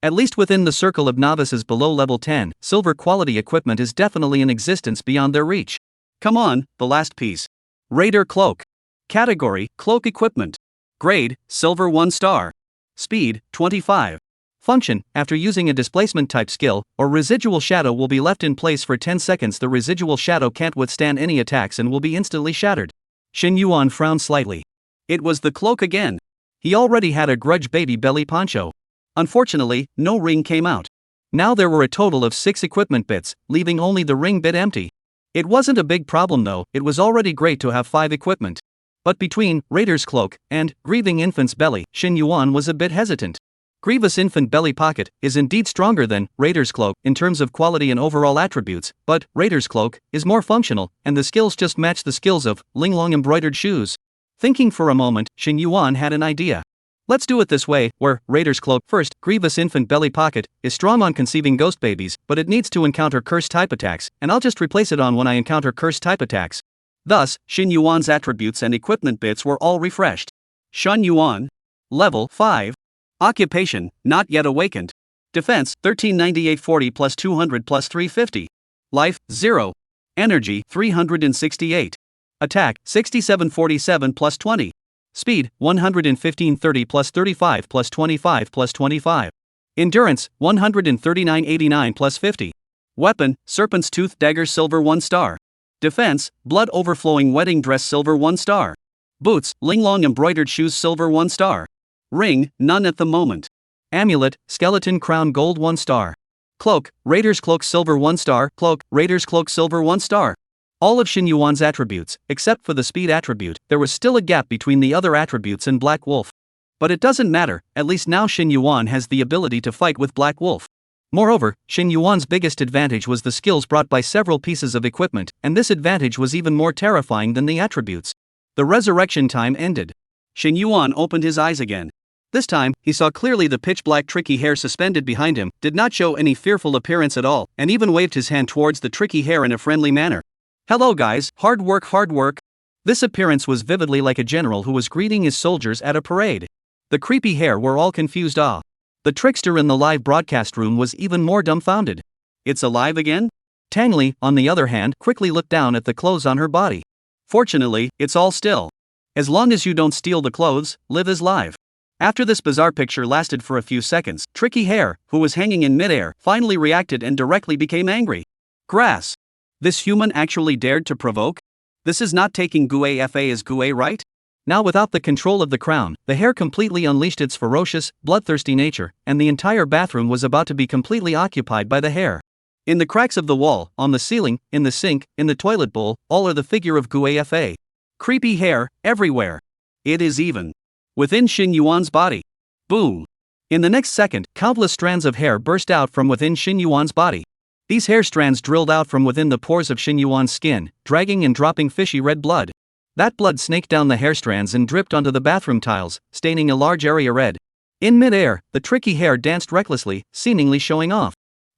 At least within the circle of novices below level 10, silver quality equipment is definitely in existence beyond their reach. Come on, the last piece. Raider Cloak. Category, Cloak Equipment. Grade, Silver 1 star. Speed, 25. Function, after using a displacement type skill, or residual shadow will be left in place for 10 seconds. The residual shadow can't withstand any attacks and will be instantly shattered. Shin Yuan frowned slightly. It was the cloak again. He already had a grudge baby belly poncho. Unfortunately, no ring came out. Now there were a total of 6 equipment bits, leaving only the ring bit empty. It wasn't a big problem though, it was already great to have 5 equipment. But between Raider's Cloak and Grieving Infant's Belly, Shin Yuan was a bit hesitant. Grievous Infant Belly Pocket is indeed stronger than Raider's Cloak in terms of quality and overall attributes, but Raider's Cloak is more functional, and the skills just match the skills of linglong embroidered shoes. Thinking for a moment, Shin Yuan had an idea. Let's do it this way, where Raider's Cloak first, Grievous Infant Belly Pocket, is strong on conceiving ghost babies, but it needs to encounter curse type attacks, and I'll just replace it on when I encounter curse type attacks. Thus, Shin Yuan's attributes and equipment bits were all refreshed. Shin Yuan. Level 5. Occupation, not yet awakened. Defense, 139840 plus 200 plus 350. Life, 0. Energy, 368. Attack, 6747 plus 20. Speed, 11530 plus 35 plus 25 plus 25. Endurance, 13989 plus 50. Weapon, Serpent's Tooth Dagger Silver 1 star. Defense, Blood Overflowing Wedding Dress Silver 1 star. Boots, Linglong Embroidered Shoes Silver 1 star. Ring, none at the moment. Amulet, Skeleton Crown Gold 1 star. Cloak, Raider's Cloak Silver 1 star. Cloak, Raider's Cloak Silver 1 star. All of Shin Yuan's attributes, except for the speed attribute, there was still a gap between the other attributes and Black Wolf. But it doesn't matter, at least now Shin Yuan has the ability to fight with Black Wolf. Moreover, Shin Yuan's biggest advantage was the skills brought by several pieces of equipment, and this advantage was even more terrifying than the attributes. The resurrection time ended. Shin Yuan opened his eyes again. This time, he saw clearly the pitch-black tricky hair suspended behind him, did not show any fearful appearance at all, and even waved his hand towards the tricky hair in a friendly manner. Hello guys, hard work, hard work. This appearance was vividly like a general who was greeting his soldiers at a parade. The creepy hair were all confused. The trickster in the live broadcast room was even more dumbfounded. It's alive again? Tang Li, on the other hand, quickly looked down at the clothes on her body. Fortunately, it's all still. As long as you don't steal the clothes, live as live. After this bizarre picture lasted for a few seconds, Tricky Hair, who was hanging in midair, finally reacted and directly became angry. Grass. This human actually dared to provoke? This is not taking Gue Fa as Gue, right? Now, without the control of the crown, the hair completely unleashed its ferocious, bloodthirsty nature, and the entire bathroom was about to be completely occupied by the hair. In the cracks of the wall, on the ceiling, in the sink, in the toilet bowl, all are the figure of Gue Fa. Creepy hair, everywhere. It is even within Xin Yuan's body. Boom. In the next second, countless strands of hair burst out from within Xin Yuan's body. These hair strands drilled out from within the pores of Xin Yuan's skin, dragging and dropping fishy red blood. That blood snaked down the hair strands and dripped onto the bathroom tiles, staining a large area red. In mid-air, the tricky hair danced recklessly, seemingly showing off.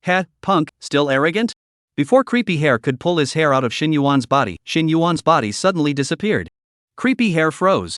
Ha, punk, still arrogant? Before Creepy Hair could pull his hair out of Xin Yuan's body suddenly disappeared. Creepy Hair froze.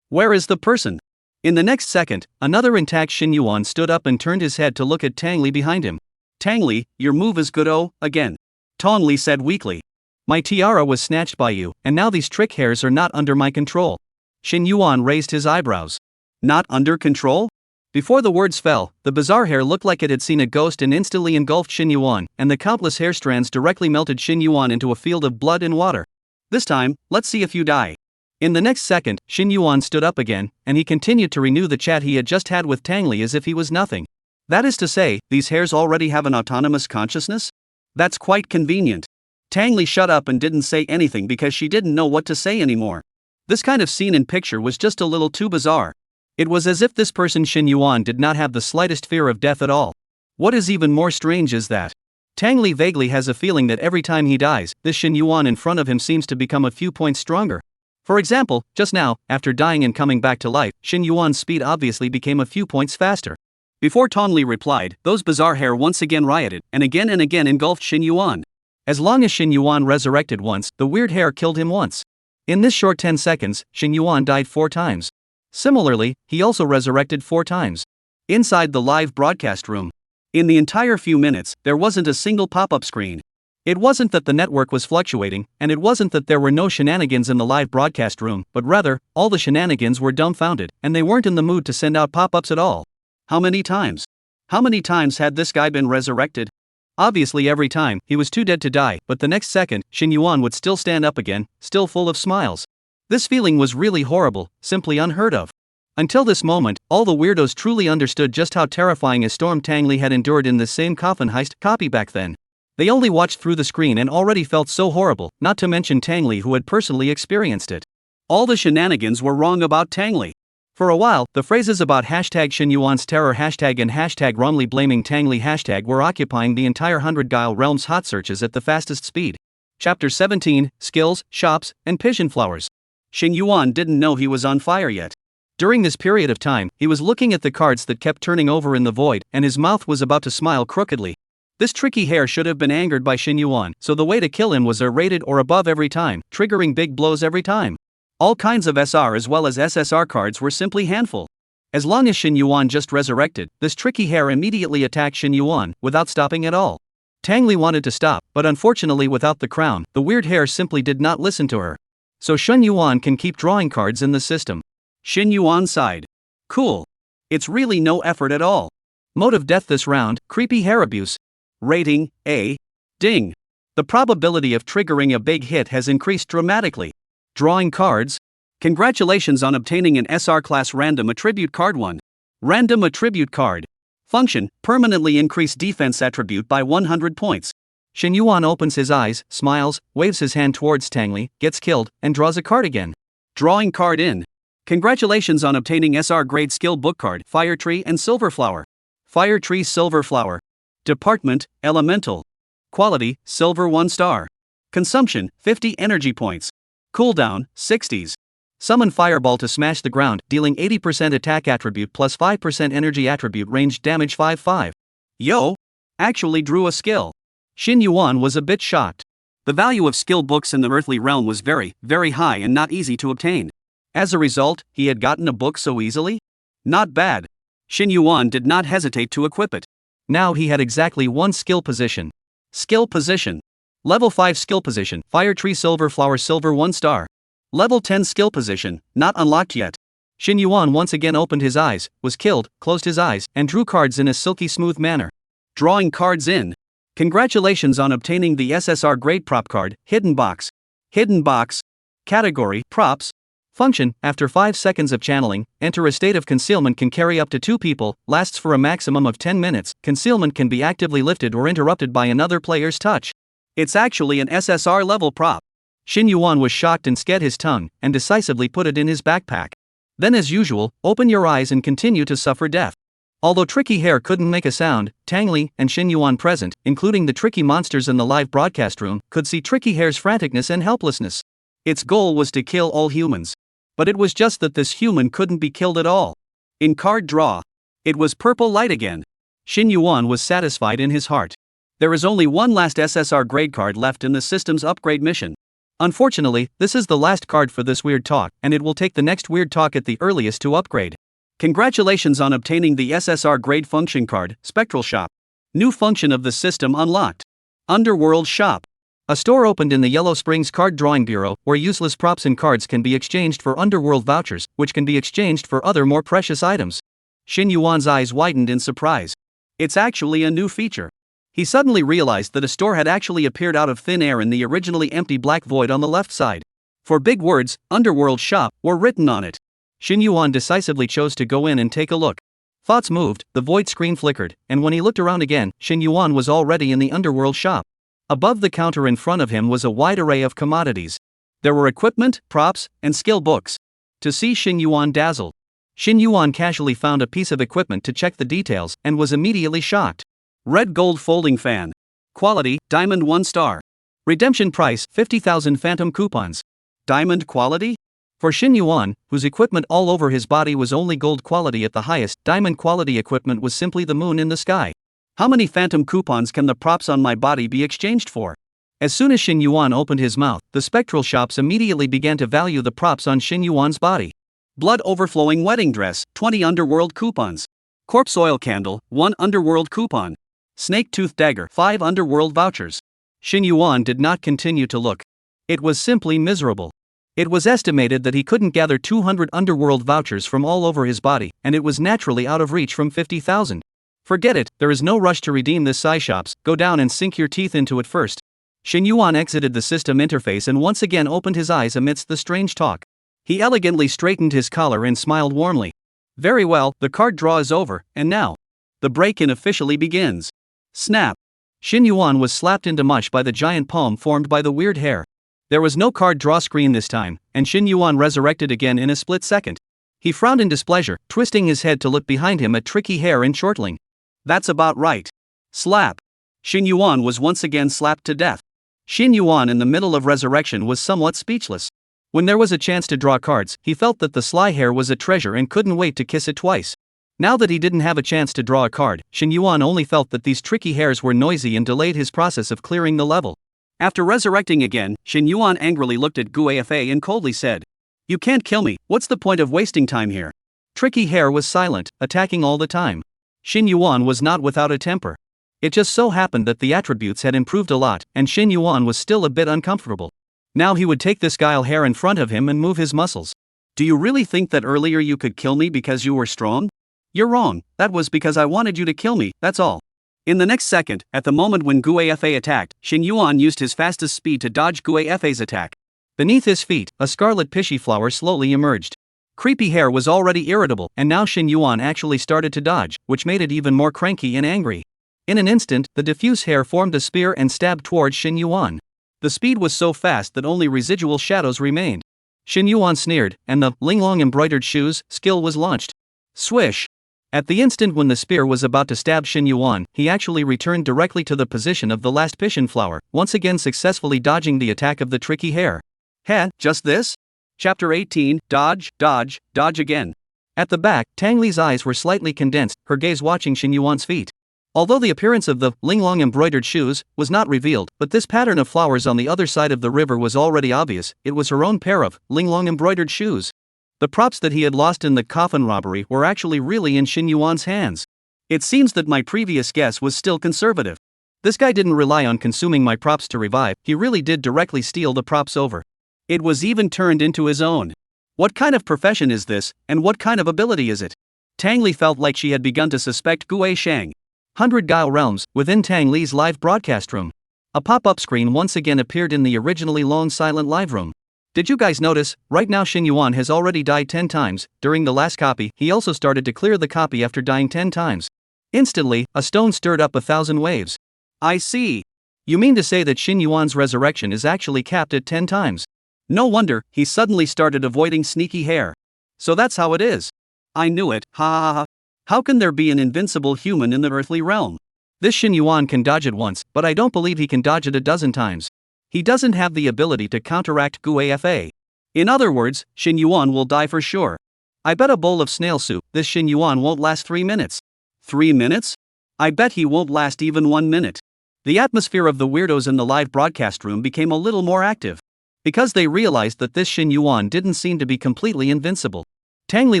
Where is the person? In the next second, another intact Xin Yuan stood up and turned his head to look at Tang Li behind him. Tang Li, your move is good again. Tong Li said weakly. My tiara was snatched by you, and now these trick hairs are not under my control. Xin Yuan raised his eyebrows. Not under control? Before the words fell, the bizarre hair looked like it had seen a ghost and instantly engulfed Xin Yuan, and the countless hair strands directly melted Xin Yuan into a field of blood and water. This time, let's see if you die. In the next second, Xin Yuan stood up again, and he continued to renew the chat he had just had with Tang Li as if he was nothing. That is to say, these hairs already have an autonomous consciousness? That's quite convenient. Tang Li shut up and didn't say anything because she didn't know what to say anymore. This kind of scene and picture was just a little too bizarre. It was as if this person Xin Yuan did not have the slightest fear of death at all. What is even more strange is that Tang Li vaguely has a feeling that every time he dies, this Xin Yuan in front of him seems to become a few points stronger. For example, just now, after dying and coming back to life, Xin Yuan's speed obviously became a few points faster. Before Tong Li replied, those bizarre hair once again rioted, and again engulfed Xin Yuan. As long as Xin Yuan resurrected once, the weird hair killed him once. In this short 10 seconds, Xin Yuan died 4 times. Similarly, he also resurrected 4 times. Inside the live broadcast room. In the entire few minutes, there wasn't a single pop-up screen. It wasn't that the network was fluctuating, and it wasn't that there were no shenanigans in the live broadcast room, but rather, all the shenanigans were dumbfounded, and they weren't in the mood to send out pop-ups at all. How many times? How many times had this guy been resurrected? Obviously every time, he was too dead to die, but the next second, Xin Yuan would still stand up again, still full of smiles. This feeling was really horrible, simply unheard of. Until this moment, all the weirdos truly understood just how terrifying a storm Tang Li had endured in this same coffin heist copy back then. They only watched through the screen and already felt so horrible, not to mention Tang Li who had personally experienced it. All the shenanigans were wrong about Tang Li. For a while, the phrases about hashtag Xin Yuan's terror hashtag and hashtag wrongly blaming Tang Li hashtag were occupying the entire 100 Guile Realms hot searches at the fastest speed. Chapter 17, Skills, Shops, and Pigeon Flowers. Xin Yuan didn't know he was on fire yet. During this period of time, he was looking at the cards that kept turning over in the void, and his mouth was about to smile crookedly. This tricky hair should have been angered by Xin Yuan, so the way to kill him was A-rated or above every time, triggering big blows every time. All kinds of SR as well as SSR cards were simply handful. As long as Xin Yuan just resurrected, this tricky hair immediately attacked Xin Yuan, without stopping at all. Tang Li wanted to stop, but unfortunately without the crown, the weird hair simply did not listen to her. So Xin Yuan can keep drawing cards in the system. Xin Yuan sighed. Cool. It's really no effort at all. Mode of death this round, creepy hair abuse. Rating, A. Ding. The probability of triggering a big hit has increased dramatically. Drawing cards. Congratulations on obtaining an SR class random attribute card 1. Random attribute card. Function, permanently increase defense attribute by 100 points. Xin Yuan opens his eyes, smiles, waves his hand towards Tang Li, gets killed, and draws a card again. Drawing card in. Congratulations on obtaining SR grade skill book card, Fire Tree and Silver Flower. Fire Tree Silver Flower. Department, Elemental. Quality, Silver 1 star. Consumption, 50 energy points. Cooldown, 60s. Summon Fireball to smash the ground, dealing 80% attack attribute plus 5% energy attribute range damage 5-5. Yo! Actually drew a skill. Xin Yuan was a bit shocked. The value of skill books in the earthly realm was very, very high and not easy to obtain. As a result, he had gotten a book so easily? Not bad. Xin Yuan did not hesitate to equip it. Now he had exactly 1 skill position. Skill position. Level 5 skill position, Fire Tree Silver Flower Silver 1 star. Level 10 skill position, not unlocked yet. Shin Yuan once again opened his eyes, was killed, closed his eyes, and drew cards in a silky smooth manner. Drawing cards in. Congratulations on obtaining the SSR grade prop card, Hidden Box. Hidden Box. Category, Props. Function, after 5 seconds of channeling, enter a state of concealment can carry up to 2 people, lasts for a maximum of 10 minutes, concealment can be actively lifted or interrupted by another player's touch. It's actually an SSR level prop. Shin Yuan was shocked and scat his tongue, and decisively put it in his backpack. Then as usual, open your eyes and continue to suffer death. Although Tricky Hair couldn't make a sound, Tang Li and Shin Yuan present, including the tricky monsters in the live broadcast room, could see Tricky Hair's franticness and helplessness. Its goal was to kill all humans. But it was just that this human couldn't be killed at all. In card draw. It was purple light again. Shin Yuan was satisfied in his heart. There is only one last SSR grade card left in the system's upgrade mission. Unfortunately, this is the last card for this weird talk, and it will take the next weird talk at the earliest to upgrade. Congratulations on obtaining the SSR grade function card, Spectral Shop. New function of the system unlocked. Underworld Shop. A store opened in the Yellow Springs Card Drawing Bureau, where useless props and cards can be exchanged for Underworld vouchers, which can be exchanged for other more precious items. Shin Yuan's eyes widened in surprise. It's actually a new feature. He suddenly realized that a store had actually appeared out of thin air in the originally empty black void on the left side. 4 big words, Underworld Shop, were written on it. Shin Yuan decisively chose to go in and take a look. Thoughts moved, the void screen flickered, and when he looked around again, Shin Yuan was already in the Underworld Shop. Above the counter in front of him was a wide array of commodities. There were equipment, props, and skill books. To see Shin Yuan dazzled. Shin Yuan casually found a piece of equipment to check the details, and was immediately shocked. Red gold folding fan. Quality, Diamond 1 star. Redemption price, 50,000 phantom coupons. Diamond quality? For Shin Yuan, whose equipment all over his body was only gold quality at the highest, diamond quality equipment was simply the moon in the sky. How many phantom coupons can the props on my body be exchanged for? As soon as Shin Yuan opened his mouth, the spectral shops immediately began to value the props on Shin Yuan's body. Blood overflowing wedding dress, 20 underworld coupons. Corpse oil candle, 1 underworld coupon. Snake tooth dagger, 5 underworld vouchers. Shin Yuan did not continue to look. It was simply miserable. It was estimated that he couldn't gather 200 underworld vouchers from all over his body, and it was naturally out of reach from 50,000. Forget it, there is no rush to redeem this shops, go down and sink your teeth into it first. Shin Yuan exited the system interface and once again opened his eyes amidst the strange talk. He elegantly straightened his collar and smiled warmly. Very well, the card draw is over, and now the break-in officially begins. Snap. Shin Yuan was slapped into mush by the giant palm formed by the weird hair. There was no card draw screen this time, and Shin Yuan resurrected again in a split second. He frowned in displeasure, twisting his head to look behind him at Tricky Hair and Shortling. That's about right. Slap. Shin Yuan was once again slapped to death. Shin Yuan in the middle of resurrection was somewhat speechless. When there was a chance to draw cards, he felt that the sly hair was a treasure and couldn't wait to kiss it twice. Now that he didn't have a chance to draw a card, Shin Yuan only felt that these tricky hairs were noisy and delayed his process of clearing the level. After resurrecting again, Shin Yuan angrily looked at Guafa and coldly said, "You can't kill me, what's the point of wasting time here?" Tricky Hair was silent, attacking all the time. Shin Yuan was not without a temper. It just so happened that the attributes had improved a lot, and Shin Yuan was still a bit uncomfortable. Now he would take this guile hair in front of him and move his muscles. Do you really think that earlier you could kill me because you were strong? You're wrong, that was because I wanted you to kill me, that's all. In the next second, at the moment when Guafa attacked, Shin Yuan used his fastest speed to dodge Guafa's attack. Beneath his feet, a scarlet pishy flower slowly emerged. Creepy Hair was already irritable, and now Shin Yuan actually started to dodge, which made it even more cranky and angry. In an instant, the diffuse hair formed a spear and stabbed towards Shin Yuan. The speed was so fast that only residual shadows remained. Shin Yuan sneered, and the Linglong embroidered shoes skill was launched. Swish! At the instant when the spear was about to stab Shin Yuan, he actually returned directly to the position of the last pishin flower, once again successfully dodging the attack of the tricky hair. Heh, just this? Chapter 18, Dodge, Dodge, Dodge again. At the back, Tang Li's eyes were slightly condensed, her gaze watching Shin Yuan's feet. Although the appearance of the Linglong embroidered shoes was not revealed, but this pattern of flowers on the other side of the river was already obvious, it was her own pair of Linglong embroidered shoes. The props that he had lost in the coffin robbery were actually really in Shin Yuan's hands. It seems that my previous guess was still conservative. This guy didn't rely on consuming my props to revive, he really did directly steal the props over. It was even turned into his own. What kind of profession is this, and what kind of ability is it? Tang Li felt like she had begun to suspect Gue Shang. 100 Guile Realms, within Tang Li's live broadcast room. A pop-up screen once again appeared in the originally long silent live room. Did you guys notice, right now Xin Yuan has already died 10 times, during the last copy he also started to clear the copy after dying 10 times. Instantly, a stone stirred up 1,000 waves. I see. You mean to say that Xin Yuan's resurrection is actually capped at 10 times? No wonder, he suddenly started avoiding sneaky hair. So that's how it is. I knew it, ha ha ha. How can there be an invincible human in the earthly realm? This Xin Yuan can dodge it once, but I don't believe he can dodge it a dozen times. He doesn't have the ability to counteract Gue Fa. In other words, Xin Yuan will die for sure. I bet a bowl of snail soup this Xin Yuan won't last 3 minutes. 3 minutes? I bet he won't last even 1 minute. The atmosphere of the weirdos in the live broadcast room became a little more active. Because they realized that this Xin Yuan didn't seem to be completely invincible. Tang Li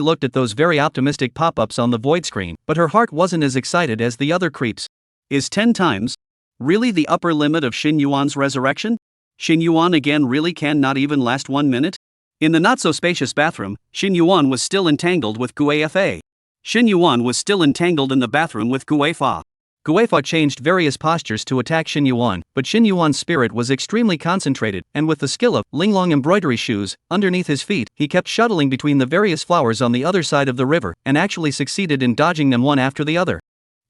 looked at those very optimistic pop-ups on the void screen, but her heart wasn't as excited as the other creeps. Is 10 times really the upper limit of Xin Yuan's resurrection? Xin Yuan again really can not even last 1 minute? In the not-so-spacious bathroom, Xin Yuan was still entangled with Gue Fa. Xin Yuan was still entangled in the bathroom with Gue Fa. Gue Fa changed various postures to attack Xin Yuan, but Xin Yuan's spirit was extremely concentrated, and with the skill of Linglong embroidery shoes underneath his feet, he kept shuttling between the various flowers on the other side of the river, and actually succeeded in dodging them one after the other.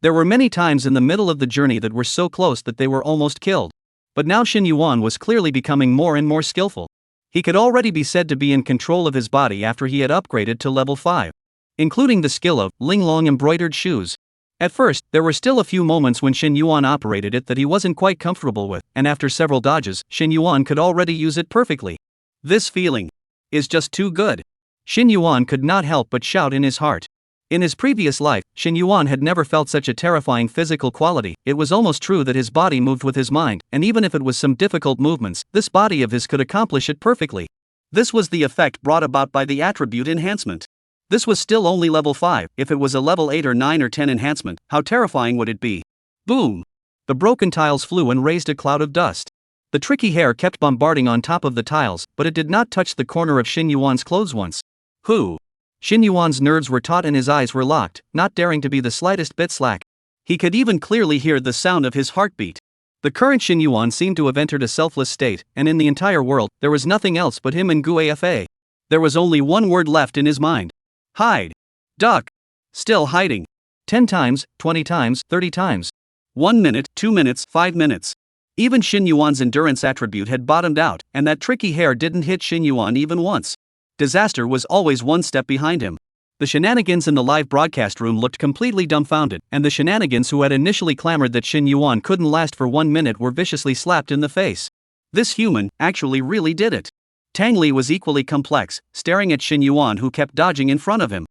There were many times in the middle of the journey that were so close that they were almost killed. But now Xin Yuan was clearly becoming more and more skillful. He could already be said to be in control of his body after he had upgraded to level 5. Including the skill of Linglong embroidered shoes. At first, there were still a few moments when Xin Yuan operated it that he wasn't quite comfortable with, and after several dodges, Xin Yuan could already use it perfectly. This feeling is just too good. Xin Yuan could not help but shout in his heart. In his previous life, Xin Yuan had never felt such a terrifying physical quality. It was almost true that his body moved with his mind, and even if it was some difficult movements, this body of his could accomplish it perfectly. This was the effect brought about by the attribute enhancement. This was still only level 5, if it was a level 8 or 9 or 10 enhancement, how terrifying would it be? Boom! The broken tiles flew and raised a cloud of dust. The tricky hair kept bombarding on top of the tiles, but it did not touch the corner of Xin Yuan's clothes once. Who? Xin Yuan's nerves were taut and his eyes were locked, not daring to be the slightest bit slack. He could even clearly hear the sound of his heartbeat. The current Xin Yuan seemed to have entered a selfless state, and in the entire world, there was nothing else but him and Gue Fa. There was only one word left in his mind. Hide. Duck. Still hiding. 10 times, 20 times, 30 times. 1 minute, 2 minutes, 5 minutes. Even Xin Yuan's endurance attribute had bottomed out, and that tricky hair didn't hit Xin Yuan even once. Disaster was always one step behind him. The shenanigans in the live broadcast room looked completely dumbfounded, and the shenanigans who had initially clamored that Xin Yuan couldn't last for 1 minute were viciously slapped in the face. This human actually really did it. Tang Li was equally complex, staring at Xin Yuan who kept dodging in front of him.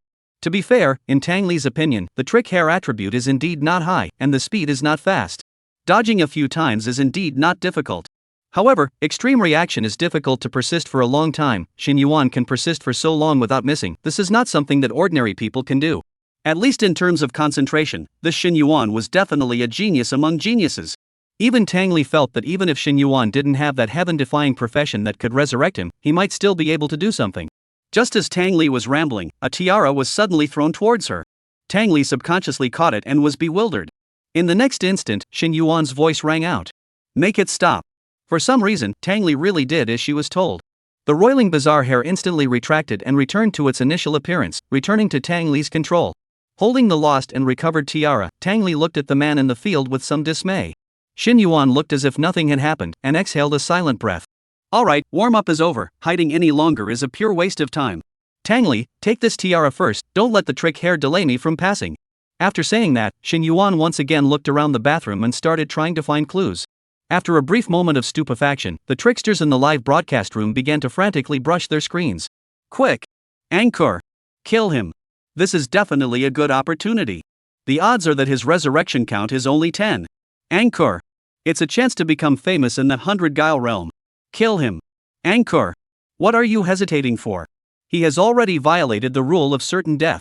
To be fair, in Tang Li's opinion, the trick hair attribute is indeed not high, and the speed is not fast. Dodging a few times is indeed not difficult. However, extreme reaction is difficult to persist for a long time. Xin Yuan can persist for so long without missing. This is not something that ordinary people can do. At least in terms of concentration, this Xin Yuan was definitely a genius among geniuses. Even Tang Li felt that even if Xin Yuan didn't have that heaven-defying profession that could resurrect him, he might still be able to do something. Just as Tang Li was rambling, a tiara was suddenly thrown towards her. Tang Li subconsciously caught it and was bewildered. In the next instant, Xin Yuan's voice rang out. Make it stop. For some reason, Tang Li really did as she was told. The roiling bizarre hair instantly retracted and returned to its initial appearance, returning to Tang Li's control. Holding the lost and recovered tiara, Tang Li looked at the man in the field with some dismay. Xin Yuan looked as if nothing had happened, and exhaled a silent breath. Alright, warm-up is over, hiding any longer is a pure waste of time. Tang Li, take this tiara first, don't let the trick hair delay me from passing. After saying that, Xin Yuan once again looked around the bathroom and started trying to find clues. After a brief moment of stupefaction, the tricksters in the live broadcast room began to frantically brush their screens. Quick! Anchor! Kill him! This is definitely a good opportunity. The odds are that his resurrection count is only 10. Anchor! It's a chance to become famous in the 100 Guile realm. Kill him. Anchor! What are you hesitating for? He has already violated the rule of certain death.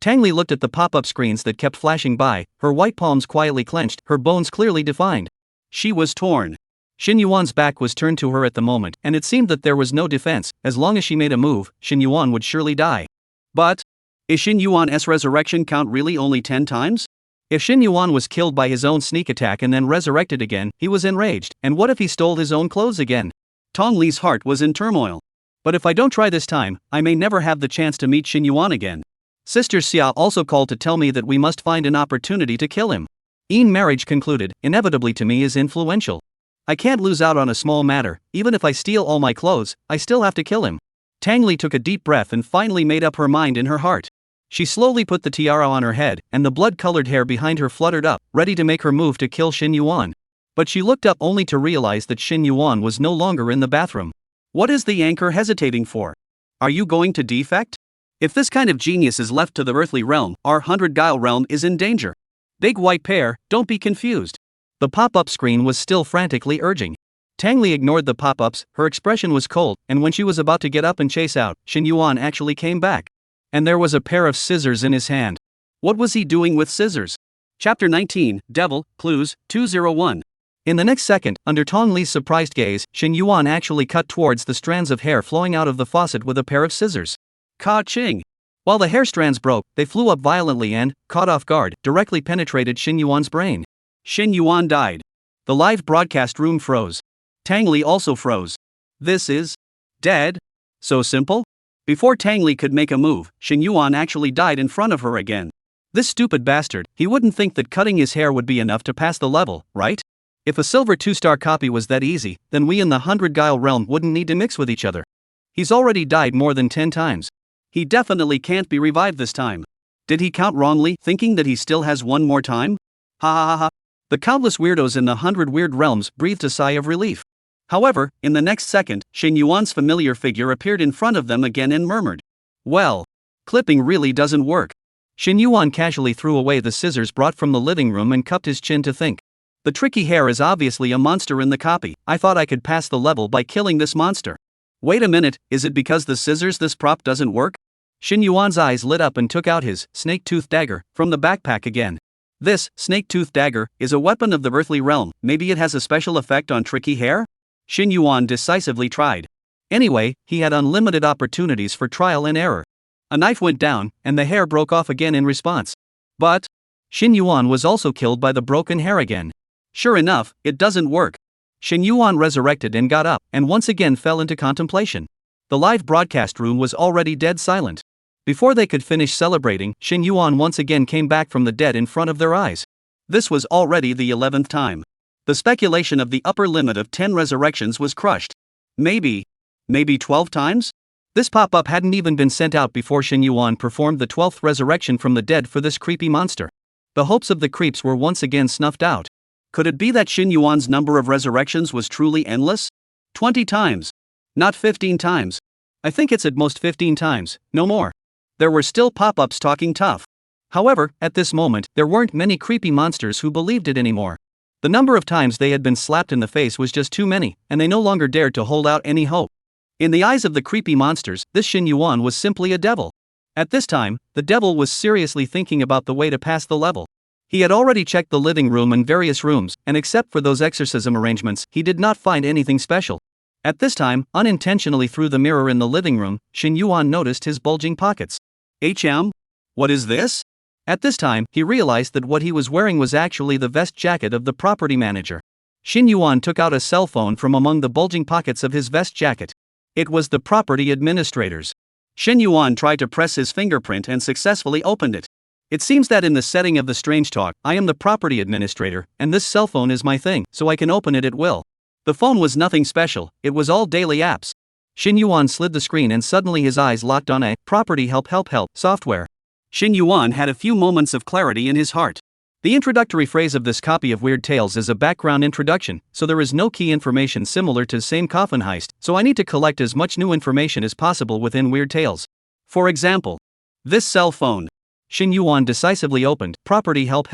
Tang Li looked at the pop-up screens that kept flashing by, her white palms quietly clenched, her bones clearly defined. She was torn. Shin Yuan's back was turned to her at the moment, and it seemed that there was no defense. As long as she made a move, Shin Yuan would surely die. But is Shin Yuan's resurrection count really only 10 times? If Shin Yuan was killed by his own sneak attack and then resurrected again, he was enraged. And what if he stole his own clothes again? Tong Li's heart was in turmoil. But if I don't try this time, I may never have the chance to meet Shin Yuan again. Sister Xia also called to tell me that we must find an opportunity to kill him. Marriage concluded, inevitably to me is influential. I can't lose out on a small matter. Even if I steal all my clothes, I still have to kill him. Tang Li took a deep breath and finally made up her mind in her heart. She slowly put the tiara on her head, and the blood-colored hair behind her fluttered up, ready to make her move to kill Shin Yuan. But she looked up only to realize that Shin Yuan was no longer in the bathroom. What is the anchor hesitating for? Are you going to defect? If this kind of genius is left to the earthly realm, our 100-guile realm is in danger. Big white pair, don't be confused. The pop-up screen was still frantically urging. Tang Li ignored the pop-ups, her expression was cold, and when she was about to get up and chase out, Shin Yuan actually came back. And there was a pair of scissors in his hand. What was he doing with scissors? Chapter 19, Devil, Clues, 201. In the next second, under Tong Li's surprised gaze, Shin Yuan actually cut towards the strands of hair flowing out of the faucet with a pair of scissors. Ka-ching! While the hair strands broke, they flew up violently and, caught off guard, directly penetrated Shin Yuan's brain. Shin Yuan died. The live broadcast room froze. Tang Li also froze. This is dead? So simple? Before Tang Li could make a move, Shin Yuan actually died in front of her again. This stupid bastard, he wouldn't think that cutting his hair would be enough to pass the level, right? If a silver 2-star copy was that easy, then we in the 100-guile realm wouldn't need to mix with each other. He's already died more than 10 times. He definitely can't be revived this time. Did he count wrongly, thinking that he still has one more time? Ha ha ha ha. The countless weirdos in the 100 weird realms breathed a sigh of relief. However, in the next second, Shin Yuan's familiar figure appeared in front of them again and murmured, "Well, clipping really doesn't work." Shin Yuan casually threw away the scissors brought from the living room and cupped his chin to think. The tricky hair is obviously a monster in the copy. I thought I could pass the level by killing this monster. Wait a minute, is it because the scissors this prop doesn't work? Shin Yuan's eyes lit up and took out his snake-tooth dagger from the backpack again. This snake-tooth dagger is a weapon of the earthly realm. Maybe it has a special effect on tricky hair? Shin Yuan decisively tried. Anyway, he had unlimited opportunities for trial and error. A knife went down, and the hair broke off again in response. But Shin Yuan was also killed by the broken hair again. Sure enough, it doesn't work. Shin Yuan resurrected and got up, and once again fell into contemplation. The live broadcast room was already dead silent. Before they could finish celebrating, Shin Yuan once again came back from the dead in front of their eyes. This was already the 11th time. The speculation of the upper limit of 10 resurrections was crushed. Maybe 12 times? This pop-up hadn't even been sent out before Shin Yuan performed the 12th resurrection from the dead for this creepy monster. The hopes of the creeps were once again snuffed out. Could it be that Shin Yuan's number of resurrections was truly endless? 20 times. Not 15 times. I think it's at most 15 times, no more. There were still pop-ups talking tough. However, at this moment, there weren't many creepy monsters who believed it anymore. The number of times they had been slapped in the face was just too many, and they no longer dared to hold out any hope. In the eyes of the creepy monsters, this Shin Yuan was simply a devil. At this time, the devil was seriously thinking about the way to pass the level. He had already checked the living room and various rooms, and except for those exorcism arrangements, he did not find anything special. At this time, unintentionally through the mirror in the living room, Shin Yuan noticed his bulging pockets. What is this? At this time, he realized that what he was wearing was actually the vest jacket of the property manager. Shin Yuan took out a cell phone from among the bulging pockets of his vest jacket. It was the property administrator's. Shin Yuan tried to press his fingerprint and successfully opened it. It seems that in the setting of the strange talk, I am the property administrator, and this cell phone is my thing, so I can open it at will. The phone was nothing special, it was all daily apps. Shin Yuan slid the screen and suddenly his eyes locked on a property help software. Shin Yuan had a few moments of clarity in his heart. The introductory phrase of this copy of Weird Tales is a background introduction, so there is no key information similar to the same coffin heist, so I need to collect as much new information as possible within Weird Tales. For example, this cell phone. Shin Yuan decisively opened property help.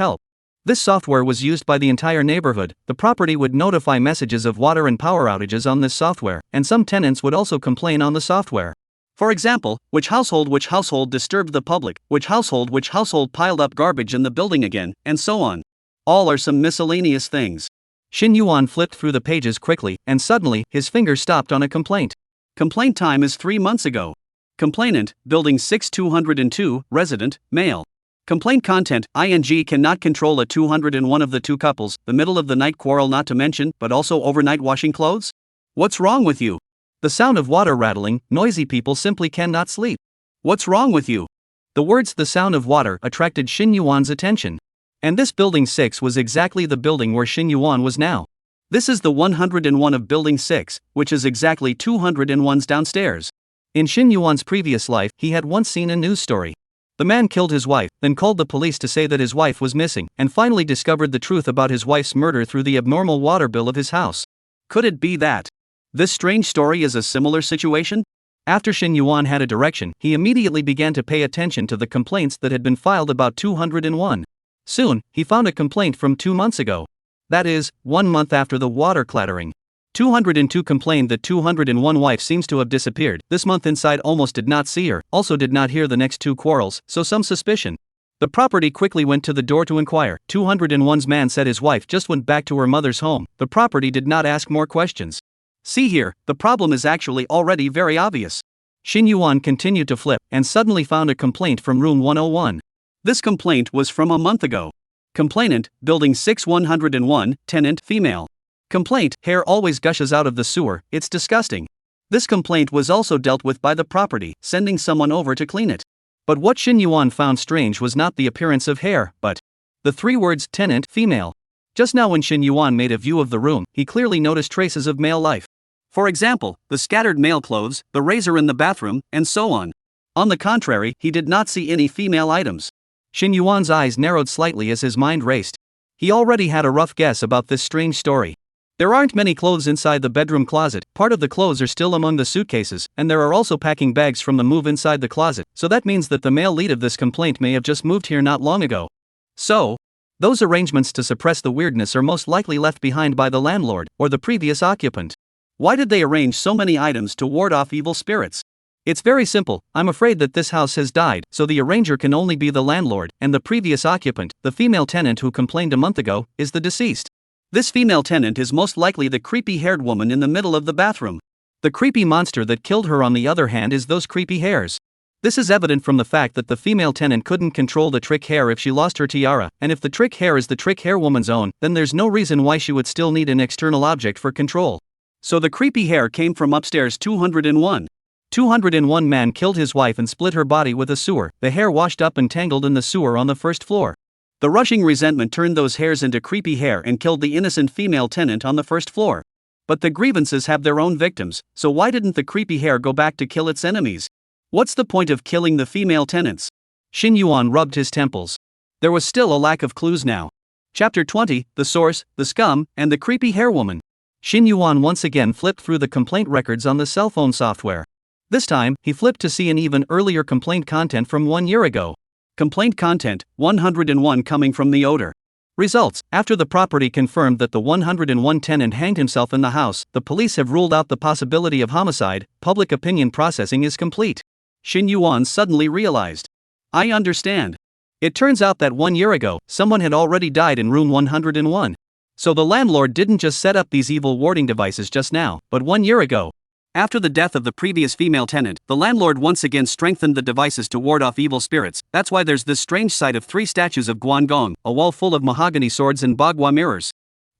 This software was used by the entire neighborhood. The property would notify messages of water and power outages on this software, and some tenants would also complain on the software. For example, which household disturbed the public, which household piled up garbage in the building again, and so on. All are some miscellaneous things. Shin Yuan flipped through the pages quickly, and suddenly, his finger stopped on a complaint. Complaint time is 3 months ago. Complainant, Building 6202, resident, male. Complaint content, ing cannot control a 201 of the two couples, the middle of the night quarrel not to mention, but also overnight washing clothes? What's wrong with you? The sound of water rattling, noisy people simply cannot sleep. What's wrong with you? The words "the sound of water" attracted Shin Yuan's attention. And this Building 6 was exactly the building where Shin Yuan was now. This is the 101 of Building 6, which is exactly 201's downstairs. In Shin Yuan's previous life, he had once seen a news story. The man killed his wife, then called the police to say that his wife was missing, and finally discovered the truth about his wife's murder through the abnormal water bill of his house. Could it be that this strange story is a similar situation? After Shin Yuan had a direction, he immediately began to pay attention to the complaints that had been filed about 201. Soon, he found a complaint from 2 months ago. That is, 1 month after the water clattering. 202 complained that 201 wife seems to have disappeared. This month inside almost did not see her, also did not hear the next 2 quarrels, so some suspicion. The property quickly went to the door to inquire. 201's man said his wife just went back to her mother's home. The property did not ask more questions. See here, the problem is actually already very obvious. Shin Yuan continued to flip, and suddenly found a complaint from room 101. This complaint was from a month ago. Complainant, Building 6101, tenant, female. Complaint, hair always gushes out of the sewer, it's disgusting. This complaint was also dealt with by the property, sending someone over to clean it. But what Shin Yuan found strange was not the appearance of hair, but the 3 words tenant, female. Just now when Shin Yuan made a view of the room, he clearly noticed traces of male life. For example, the scattered male clothes, the razor in the bathroom, and so on. On the contrary, he did not see any female items. Shin Yuan's eyes narrowed slightly as his mind raced. He already had a rough guess about this strange story. There aren't many clothes inside the bedroom closet, part of the clothes are still among the suitcases, and there are also packing bags from the move inside the closet, so that means that the male lead of this complaint may have just moved here not long ago. So, those arrangements to suppress the weirdness are most likely left behind by the landlord, or the previous occupant. Why did they arrange so many items to ward off evil spirits? It's very simple. I'm afraid that this house has died, so the arranger can only be the landlord, and the previous occupant, the female tenant who complained a month ago, is the deceased. This female tenant is most likely the creepy-haired woman in the middle of the bathroom. The creepy monster that killed her, on the other hand, is those creepy hairs. This is evident from the fact that the female tenant couldn't control the trick hair if she lost her tiara, and if the trick hair is the trick hair woman's own, then there's no reason why she would still need an external object for control. So the creepy hair came from upstairs 201. 201 man killed his wife and split her body with a sewer. The hair washed up and tangled in the sewer on the first floor. The rushing resentment turned those hairs into creepy hair and killed the innocent female tenant on the first floor. But the grievances have their own victims, so why didn't the creepy hair go back to kill its enemies? What's the point of killing the female tenants? Shin Yuan rubbed his temples. There was still a lack of clues now. Chapter 20, The Source, The Scum, and the Creepy Hair Woman. Shin Yuan once again flipped through the complaint records on the cell phone software. This time, he flipped to see an even earlier complaint content from 1 year ago. Complaint content, 101 coming from the odor. Results: after the property confirmed that the 101 tenant hanged himself in the house, the police have ruled out the possibility of homicide. Public opinion processing is complete. Shin Yuan suddenly realized. I understand. It turns out that 1 year ago, someone had already died in room 101. So the landlord didn't just set up these evil warding devices just now, but 1 year ago. After the death of the previous female tenant, the landlord once again strengthened the devices to ward off evil spirits. That's why there's this strange sight of 3 statues of Guangong, a wall full of mahogany swords and bagua mirrors.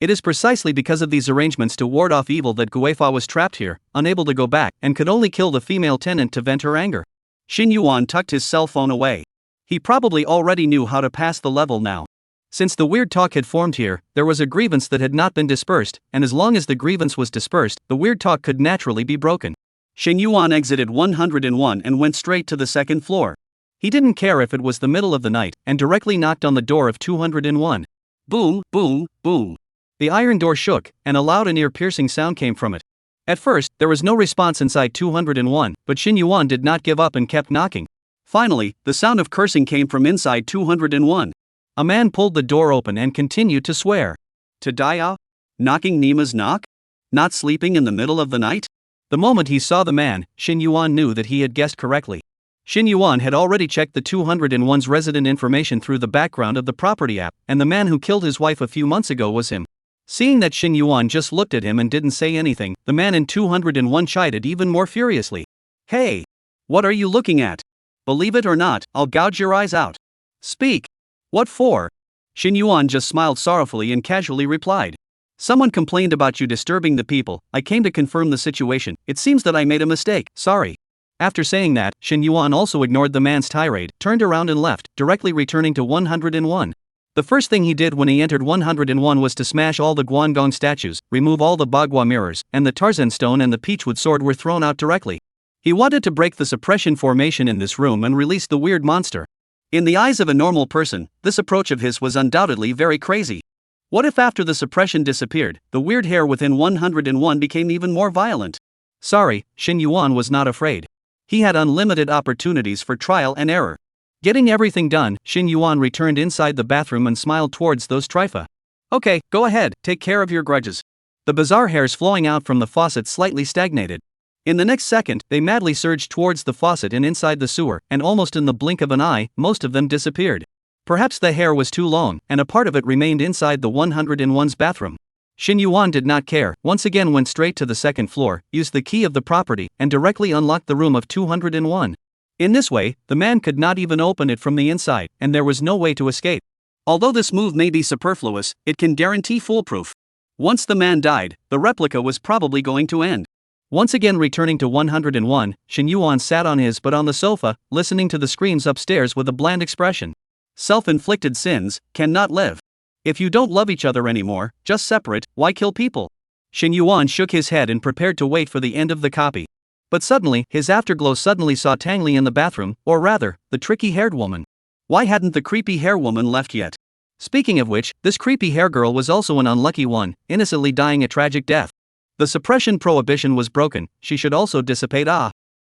It is precisely because of these arrangements to ward off evil that Guifa was trapped here, unable to go back, and could only kill the female tenant to vent her anger. Shin Yuan tucked his cell phone away. He probably already knew how to pass the level now. Since the weird talk had formed here, there was a grievance that had not been dispersed, and as long as the grievance was dispersed, the weird talk could naturally be broken. Shin Yuan exited 101 and went straight to the second floor. He didn't care if it was the middle of the night, and directly knocked on the door of 201. Boom, boom, boom. The iron door shook, and a loud and ear-piercing sound came from it. At first, there was no response inside 201, but Shin Yuan did not give up and kept knocking. Finally, the sound of cursing came from inside 201. A man pulled the door open and continued to swear. To die out? Knocking Nima's knock? Not sleeping in the middle of the night? The moment he saw the man, Shin Yuan knew that he had guessed correctly. Shin Yuan had already checked the 201's resident information through the background of the property app, and the man who killed his wife a few months ago was him. Seeing that Xin Yuan just looked at him and didn't say anything, the man in 201 chided even more furiously. Hey! What are you looking at? Believe it or not, I'll gouge your eyes out. Speak! What for? Xin Yuan just smiled sorrowfully and casually replied. Someone complained about you disturbing the people. I came to confirm the situation. It seems that I made a mistake, sorry. After saying that, Xin Yuan also ignored the man's tirade, turned around and left, directly returning to 101. The first thing he did when he entered 101 was to smash all the Guangdong statues, remove all the Bagua mirrors, and the Tarzan stone and the Peachwood sword were thrown out directly. He wanted to break the suppression formation in this room and release the weird monster. In the eyes of a normal person, this approach of his was undoubtedly very crazy. What if after the suppression disappeared, the weird hair within 101 became even more violent? Sorry, Xin Yuan was not afraid. He had unlimited opportunities for trial and error. Getting everything done, Xin Yuan returned inside the bathroom and smiled towards those Trifa. Okay, go ahead, take care of your grudges. The bizarre hairs flowing out from the faucet slightly stagnated. In the next second, They madly surged towards the faucet and inside the sewer, and almost in the blink of an eye, most of them disappeared. Perhaps the hair was too long, and a part of it remained inside the 101's bathroom. Xin Yuan did not care, once again went straight to the second floor, used the key of the property, and directly unlocked the room of 201. In this way, the man could not even open it from the inside, and there was no way to escape. Although this move may be superfluous, it can guarantee foolproof. Once the man died, the replica was probably going to end. Once again returning to 101, Xin Yuan sat on the sofa, listening to the screams upstairs with a bland expression. Self-inflicted sins cannot live. If you don't love each other anymore, just separate, why kill people? Xin Yuan shook his head and prepared to wait for the end of the copy. But suddenly, his afterglow suddenly saw Tang Li in the bathroom, or rather, the tricky-haired woman. Why hadn't the creepy hair woman left yet? Speaking of which, this creepy hair girl was also an unlucky one, innocently dying a tragic death. The suppression prohibition was broken, she should also dissipate.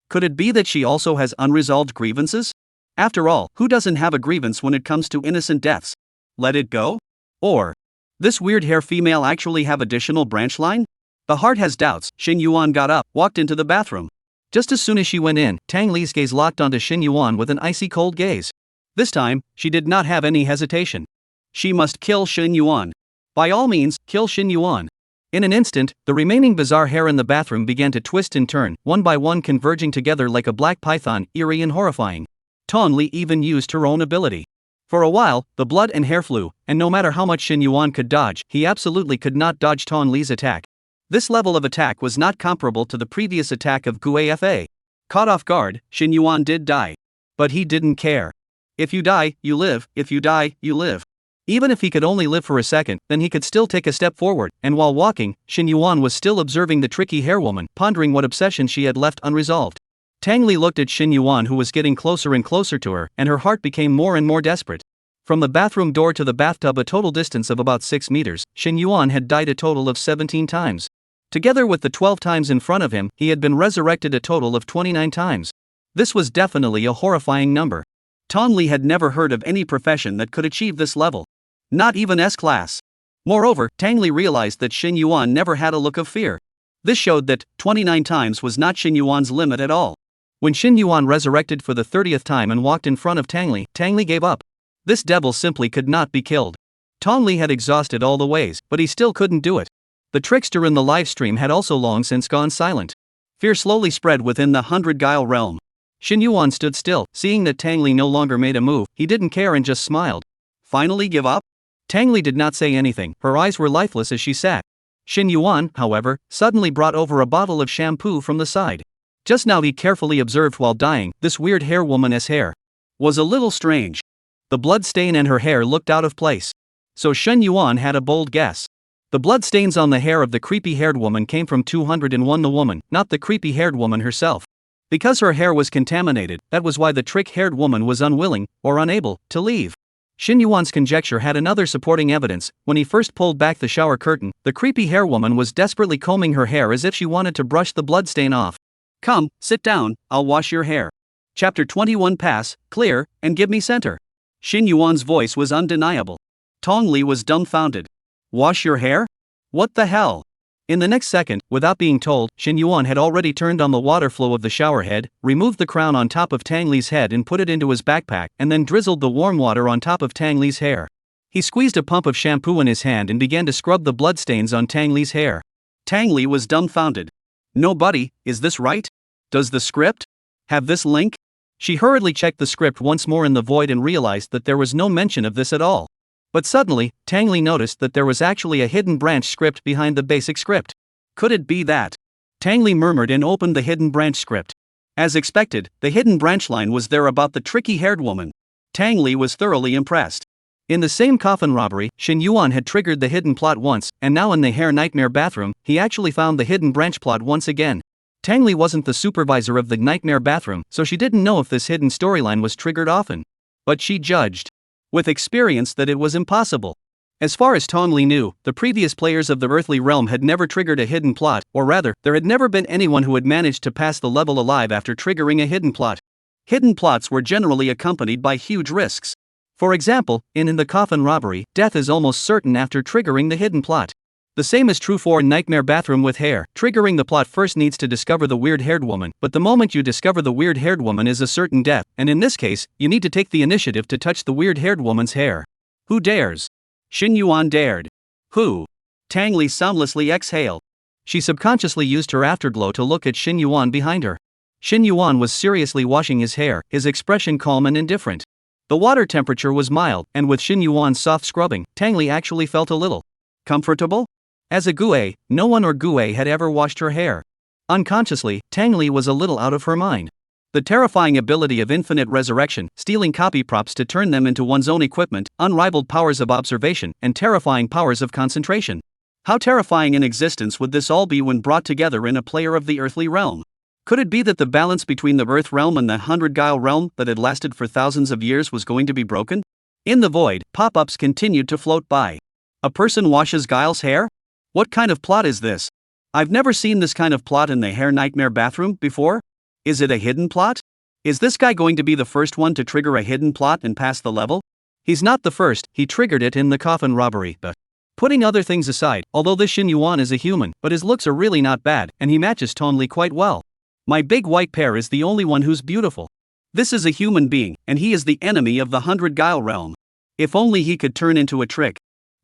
Could it be that she also has unresolved grievances? After all, who doesn't have a grievance when it comes to innocent deaths? Let it go? Or, this weird hair female actually have additional branch line? The heart has doubts. Xin Yuan got up, walked into the bathroom. Just as soon as she went in, Tang Li's gaze locked onto Xin Yuan with an icy cold gaze. This time, she did not have any hesitation. She must kill Xin Yuan. By all means, kill Xin Yuan. In an instant, the remaining bizarre hair in the bathroom began to twist and turn, one by one converging together like a black python, eerie and horrifying. Tang Li even used her own ability. For a while, the blood and hair flew, and no matter how much Xin Yuan could dodge, he absolutely could not dodge Tang Li's attack. This level of attack was not comparable to the previous attack of Guafa. Caught off guard, Xin Yuan did die. But he didn't care. If you die, you live, if you die, you live. Even if he could only live for a second, then he could still take a step forward, and while walking, Xin Yuan was still observing the tricky hair woman, pondering what obsession she had left unresolved. Tang Li looked at Xin Yuan, who was getting closer and closer to her, and her heart became more and more desperate. From the bathroom door to the bathtub, a total distance of about 6 meters, Xin Yuan had died a total of 17 times. Together with the 12 times in front of him, he had been resurrected a total of 29 times. This was definitely a horrifying number. Tang Li had never heard of any profession that could achieve this level. Not even S-class. Moreover, Tang Li realized that Xin Yuan never had a look of fear. This showed that 29 times was not Xin Yuan's limit at all. When Xin Yuan resurrected for the 30th time and walked in front of Tang Li gave up. This devil simply could not be killed. Tang Li had exhausted all the ways, but he still couldn't do it. The trickster in the live stream had also long since gone silent. Fear slowly spread within the 100 Guile realm. Xin Yuan stood still, seeing that Tang Li no longer made a move. He didn't care and just smiled. Finally give up? Tang Li did not say anything, her eyes were lifeless as she sat. Xin Yuan, however, suddenly brought over a bottle of shampoo from the side. Just now he carefully observed while dying, this weird hair woman's hair was a little strange. The blood stain and her hair looked out of place. So Xin Yuan had a bold guess. The blood stains on the hair of the creepy-haired woman came from 201, the woman, not the creepy-haired woman herself. Because her hair was contaminated, that was why the trick-haired woman was unwilling, or unable, to leave. Xin Yuan's conjecture had another supporting evidence. When he first pulled back the shower curtain, the creepy hair woman was desperately combing her hair as if she wanted to brush the blood stain off. Come, sit down, I'll wash your hair. Chapter 21 Pass, clear, and give me center. Xin Yuan's voice was undeniable. Tang Li was dumbfounded. Wash your hair? What the hell? In the next second, without being told, Xin Yuan had already turned on the water flow of the shower head, removed the crown on top of Tang Li's head and put it into his backpack, and then drizzled the warm water on top of Tang Li's hair. He squeezed a pump of shampoo in his hand and began to scrub the bloodstains on Tang Li's hair. Tang Li was dumbfounded. No buddy, is this right? Does the script have this link? She hurriedly checked the script once more in the void and realized that there was no mention of this at all. But suddenly, Tang Li noticed that there was actually a hidden branch script behind the basic script. Could it be that? Tang Li murmured and opened the hidden branch script. As expected, the hidden branch line was there about the tricky-haired woman. Tang Li was thoroughly impressed. In the same coffin robbery, Shin Yuan had triggered the hidden plot once, and now in the hair nightmare bathroom, he actually found the hidden branch plot once again. Tang Li wasn't the supervisor of the nightmare bathroom, so she didn't know if this hidden storyline was triggered often. But she judged, with experience, that it was impossible. As far as Tang Li knew, the previous players of the earthly realm had never triggered a hidden plot, or rather, there had never been anyone who had managed to pass the level alive after triggering a hidden plot. Hidden plots were generally accompanied by huge risks. For example, in the coffin robbery, death is almost certain after triggering the hidden plot. The same is true for Nightmare Bathroom with Hair. Triggering the plot first needs to discover the weird-haired woman, but the moment you discover the weird-haired woman is a certain death, and in this case, you need to take the initiative to touch the weird-haired woman's hair. Who dares? Shin Yuan dared. Who? Tang Li soundlessly exhaled. She subconsciously used her afterglow to look at Shin Yuan behind her. Shin Yuan was seriously washing his hair, his expression calm and indifferent. The water temperature was mild, and with Shin Yuan's soft scrubbing, Tang Li actually felt a little comfortable. As a Gue, no one or Gue had ever washed her hair. Unconsciously, Tang Li was a little out of her mind. The terrifying ability of infinite resurrection, stealing copy props to turn them into one's own equipment, unrivaled powers of observation, and terrifying powers of concentration. How terrifying in existence would this all be when brought together in a player of the earthly realm? Could it be that the balance between the Earth realm and the 100 Guile realm that had lasted for thousands of years was going to be broken? In the void, pop-ups continued to float by. A person washes Guile's hair? What kind of plot is this? I've never seen this kind of plot in the hair nightmare bathroom before. Is it a hidden plot? Is this guy going to be the first one to trigger a hidden plot and pass the level? He's not the first, he triggered it in the coffin robbery, but putting other things aside, although this Shin Yuan is a human, but his looks are really not bad, and he matches Tang Li quite well. My big white pair is the only one who's beautiful. This is a human being, and he is the enemy of the 100 Guile realm. If only he could turn into a trick.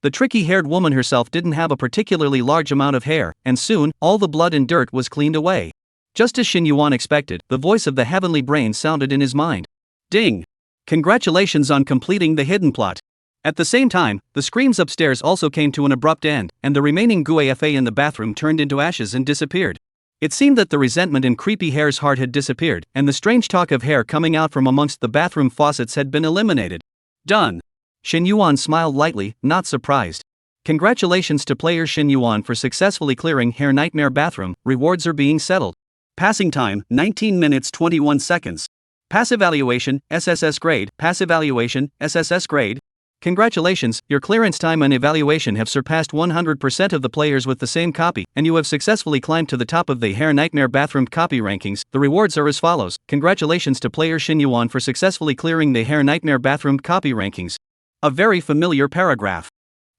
The tricky-haired woman herself didn't have a particularly large amount of hair, and soon, all the blood and dirt was cleaned away. Just as Shin Yuan expected, the voice of the heavenly brain sounded in his mind. Ding! Congratulations on completing the hidden plot. At the same time, the screams upstairs also came to an abrupt end, and the remaining Guefa in the bathroom turned into ashes and disappeared. It seemed that the resentment in Creepy Hair's heart had disappeared, and the strange talk of hair coming out from amongst the bathroom faucets had been eliminated. Done. Shin Yuan smiled lightly, not surprised. Congratulations to player Shin Yuan for successfully clearing Hair Nightmare Bathroom, rewards are being settled. Passing time, 19 minutes 21 seconds. Pass evaluation, SSS grade, pass evaluation, SSS grade. Congratulations, your clearance time and evaluation have surpassed 100% of the players with the same copy, and you have successfully climbed to the top of the Hair Nightmare Bathroom copy rankings. The rewards are as follows. Congratulations to player Shin Yuan for successfully clearing the Hair Nightmare Bathroom copy rankings. A very familiar paragraph.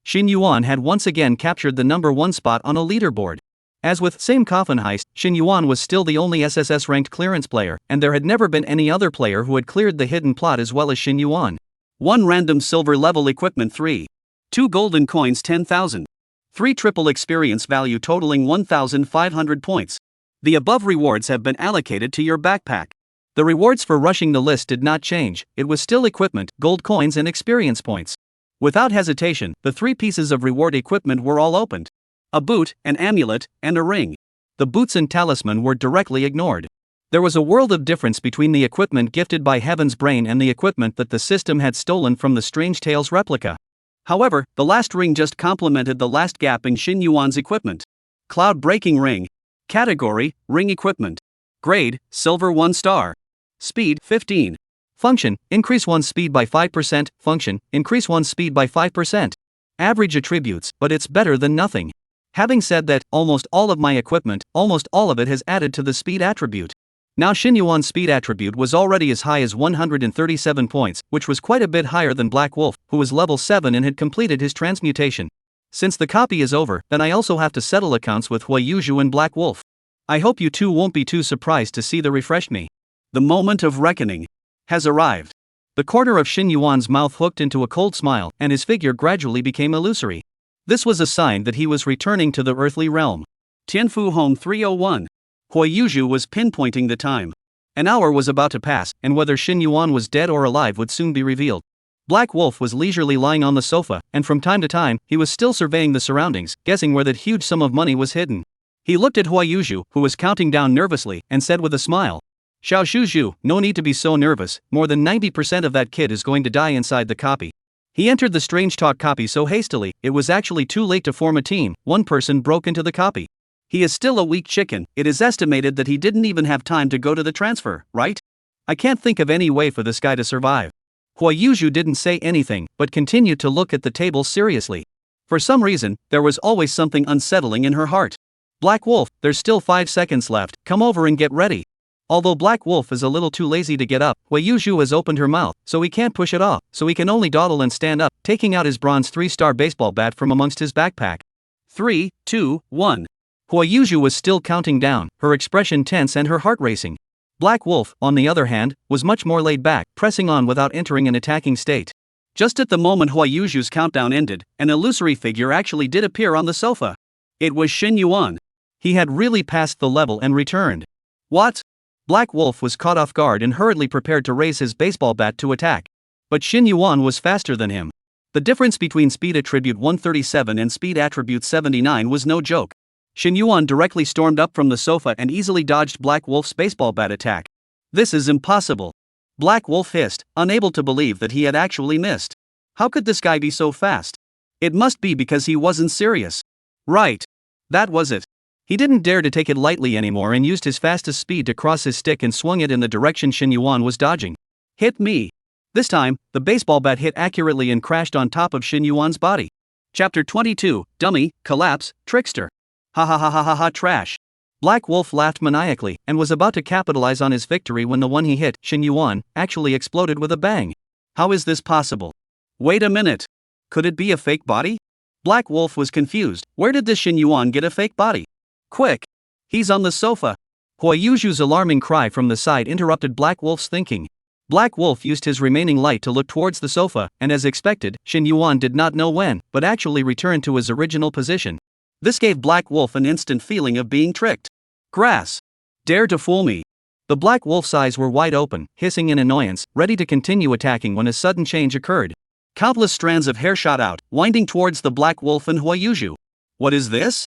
Shin Yuan had once again captured the number 1 spot on a leaderboard. As with same coffin heist, Shin Yuan was still the only SSS ranked clearance player, and there had never been any other player who had cleared the hidden plot as well as Shin Yuan. 1 random silver level equipment 3. 2 golden coins 10,000. 3 triple experience value totaling 1,500 points. The above rewards have been allocated to your backpack. The rewards for rushing the list did not change, it was still equipment, gold coins and experience points. Without hesitation, the 3 pieces of reward equipment were all opened. A boot, an amulet, and a ring. The boots and talisman were directly ignored. There was a world of difference between the equipment gifted by Heaven's Brain and the equipment that the system had stolen from the Strange Tales replica. However, the last ring just complemented the last gap in Shin Yuan's equipment. Cloud Breaking Ring. Category, Ring Equipment. Grade, Silver 1 star. Speed, 15. Function, increase one's speed by 5%. Function, increase one's speed by 5%. Average attributes, but it's better than nothing. Having said that, almost all of my equipment, almost all of it has added to the speed attribute. Now Shin Yuan's speed attribute was already as high as 137 points, which was quite a bit higher than Black Wolf, who was level 7 and had completed his transmutation. Since the copy is over, then I also have to settle accounts with Hui Yuzhu and Black Wolf. I hope you two won't be too surprised to see the refresh me. The moment of reckoning has arrived. The corner of Xin Yuan's mouth hooked into a cold smile, and his figure gradually became illusory. This was a sign that he was returning to the earthly realm. Tianfu Home 301. Hui Yuzhu was pinpointing the time. An hour was about to pass, and whether Xin Yuan was dead or alive would soon be revealed. Black Wolf was leisurely lying on the sofa, and from time to time, he was still surveying the surroundings, guessing where that huge sum of money was hidden. He looked at Hui Yuzhu, who was counting down nervously, and said with a smile, "Xiao Shuzhu, no need to be so nervous, more than 90% of that kid is going to die inside the copy." He entered the strange talk copy so hastily, it was actually too late to form a team. One person broke into the copy. He is still a weak chicken. It is estimated that he didn't even have time to go to the transfer, right? I can't think of any way for this guy to survive. Hui Yuzhu didn't say anything, but continued to look at the table seriously. For some reason, there was always something unsettling in her heart. "Black Wolf, there's still 5 seconds left, come over and get ready." Although Black Wolf is a little too lazy to get up, Hui Yuzhu has opened her mouth, so he can't push it off, so he can only dawdle and stand up, taking out his bronze 3-star baseball bat from amongst his backpack. 3, 2, 1. Hui Yuzhu was still counting down, her expression tense and her heart racing. Black Wolf, on the other hand, was much more laid back, pressing on without entering an attacking state. Just at the moment Hui Yuzhu's countdown ended, an illusory figure actually did appear on the sofa. It was Xin Yuan. He had really passed the level and returned. What? Black Wolf was caught off guard and hurriedly prepared to raise his baseball bat to attack. But Xin Yuan was faster than him. The difference between speed attribute 137 and speed attribute 79 was no joke. Xin Yuan directly stormed up from the sofa and easily dodged Black Wolf's baseball bat attack. "This is impossible." Black Wolf hissed, unable to believe that he had actually missed. How could this guy be so fast? It must be because he wasn't serious. Right. That was it. He didn't dare to take it lightly anymore and used his fastest speed to cross his stick and swung it in the direction Xin Yuan was dodging. "Hit me." This time, the baseball bat hit accurately and crashed on top of Xin Yuan's body. Chapter 22, Dummy, Collapse, Trickster. Ha ha ha ha ha ha, trash. Black Wolf laughed maniacally and was about to capitalize on his victory when the one he hit, Xin Yuan, actually exploded with a bang. How is this possible? Wait a minute. Could it be a fake body? Black Wolf was confused. Where did this Xin Yuan get a fake body? Quick! He's on the sofa. Hui Yuzhu's alarming cry from the side interrupted Black Wolf's thinking. Black Wolf used his remaining light to look towards the sofa, and as expected, Xin Yuan did not know when, but actually returned to his original position. This gave Black Wolf an instant feeling of being tricked. Grass! Dare to fool me! The Black Wolf's eyes were wide open, hissing in annoyance, ready to continue attacking when a sudden change occurred. Countless strands of hair shot out, winding towards the Black Wolf and Hui Yuzhu. What is this?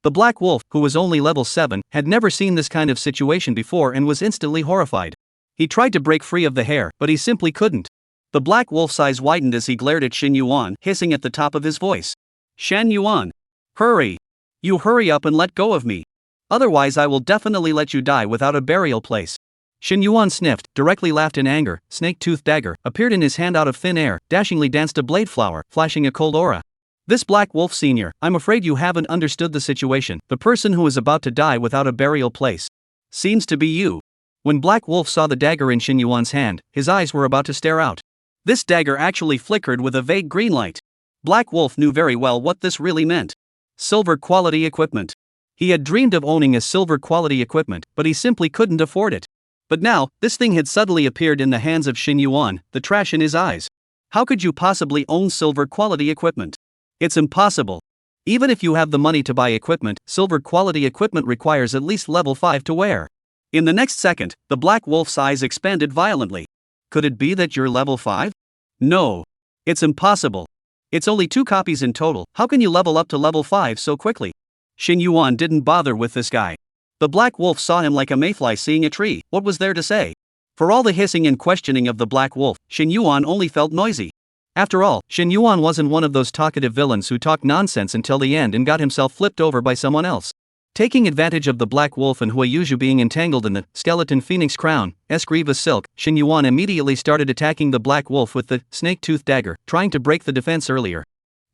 The Black Wolf, who was only level 7, had never seen this kind of situation before and was instantly horrified. He tried to break free of the hair, but he simply couldn't. The Black Wolf's eyes widened as he glared at Xin Yuan, hissing at the top of his voice. "Shan Yuan! Hurry! You hurry up and let go of me. Otherwise I will definitely let you die without a burial place." Xin Yuan sniffed, directly laughed in anger, snake-toothed dagger appeared in his hand out of thin air, dashingly danced a blade flower, flashing a cold aura. "This Black Wolf Sr., I'm afraid you haven't understood the situation. The person who is about to die without a burial place seems to be you." When Black Wolf saw the dagger in Xin Yuan's hand, his eyes were about to stare out. This dagger actually flickered with a vague green light. Black Wolf knew very well what this really meant. Silver quality equipment. He had dreamed of owning a silver quality equipment, but he simply couldn't afford it. But now, this thing had suddenly appeared in the hands of Xin Yuan, the trash in his eyes. How could you possibly own silver quality equipment? It's impossible. Even if you have the money to buy equipment, silver quality equipment requires at least level 5 to wear. In the next second, the Black Wolf's eyes expanded violently. Could it be that you're level 5? No. It's impossible. It's only 2 copies in total. How can you level up to level 5 so quickly? Xin Yuan didn't bother with this guy. The Black Wolf saw him like a mayfly seeing a tree. What was there to say? For all the hissing and questioning of the Black Wolf, Xin Yuan only felt noisy. After all, Xin Yuan wasn't one of those talkative villains who talked nonsense until the end and got himself flipped over by someone else. Taking advantage of the Black Wolf and Hui Yuzhu being entangled in the skeleton phoenix crown, Escriva silk, Xin Yuan immediately started attacking the Black Wolf with the snake-tooth dagger, trying to break the defense earlier.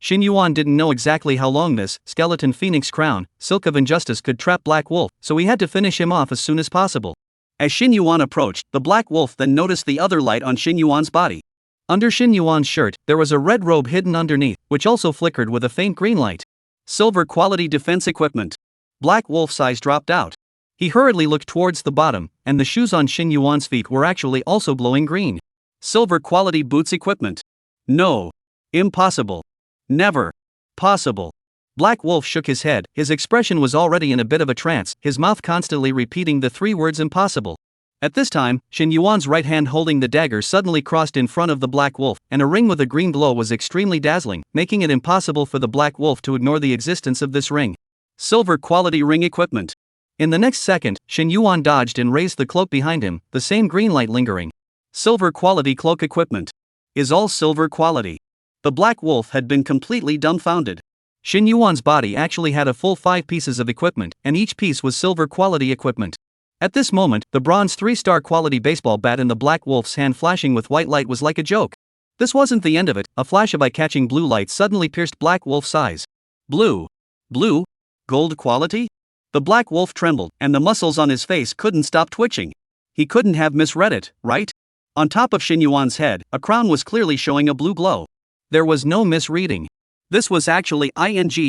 Xin Yuan didn't know exactly how long this skeleton phoenix crown, silk of injustice could trap Black Wolf, so he had to finish him off as soon as possible. As Xin Yuan approached, the Black Wolf then noticed the other light on Xin Yuan's body. Under Xin Yuan's shirt, there was a red robe hidden underneath, which also flickered with a faint green light. Silver quality defense equipment. Black Wolf's eyes dropped out. He hurriedly looked towards the bottom, and the shoes on Xin Yuan's feet were actually also glowing green. Silver quality boots equipment. No. Impossible. Never. Possible. Black Wolf shook his head, his expression was already in a bit of a trance, his mouth constantly repeating the three words impossible. At this time, Shin Yuan's right hand holding the dagger suddenly crossed in front of the Black Wolf, and a ring with a green glow was extremely dazzling, making it impossible for the Black Wolf to ignore the existence of this ring. Silver quality ring equipment. In the next second, Shin Yuan dodged and raised the cloak behind him, the same green light lingering. Silver quality cloak equipment. Is all silver quality. The Black Wolf had been completely dumbfounded. Shin Yuan's body actually had a full 5 pieces of equipment, and each piece was silver quality equipment. At this moment, the bronze 3-star quality baseball bat in the Black Wolf's hand flashing with white light was like a joke. This wasn't the end of it, a flash of eye-catching blue light suddenly pierced Black Wolf's eyes. Blue. Blue? Gold quality? The Black Wolf trembled, and the muscles on his face couldn't stop twitching. He couldn't have misread it, right? On top of Shin Yuan's head, a crown was clearly showing a blue glow. There was no misreading. This was actually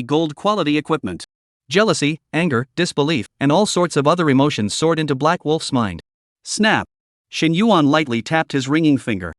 gold quality equipment. Jealousy, anger, disbelief, and all sorts of other emotions soared into Black Wolf's mind. Snap! Shin Yuan lightly tapped his ringing finger.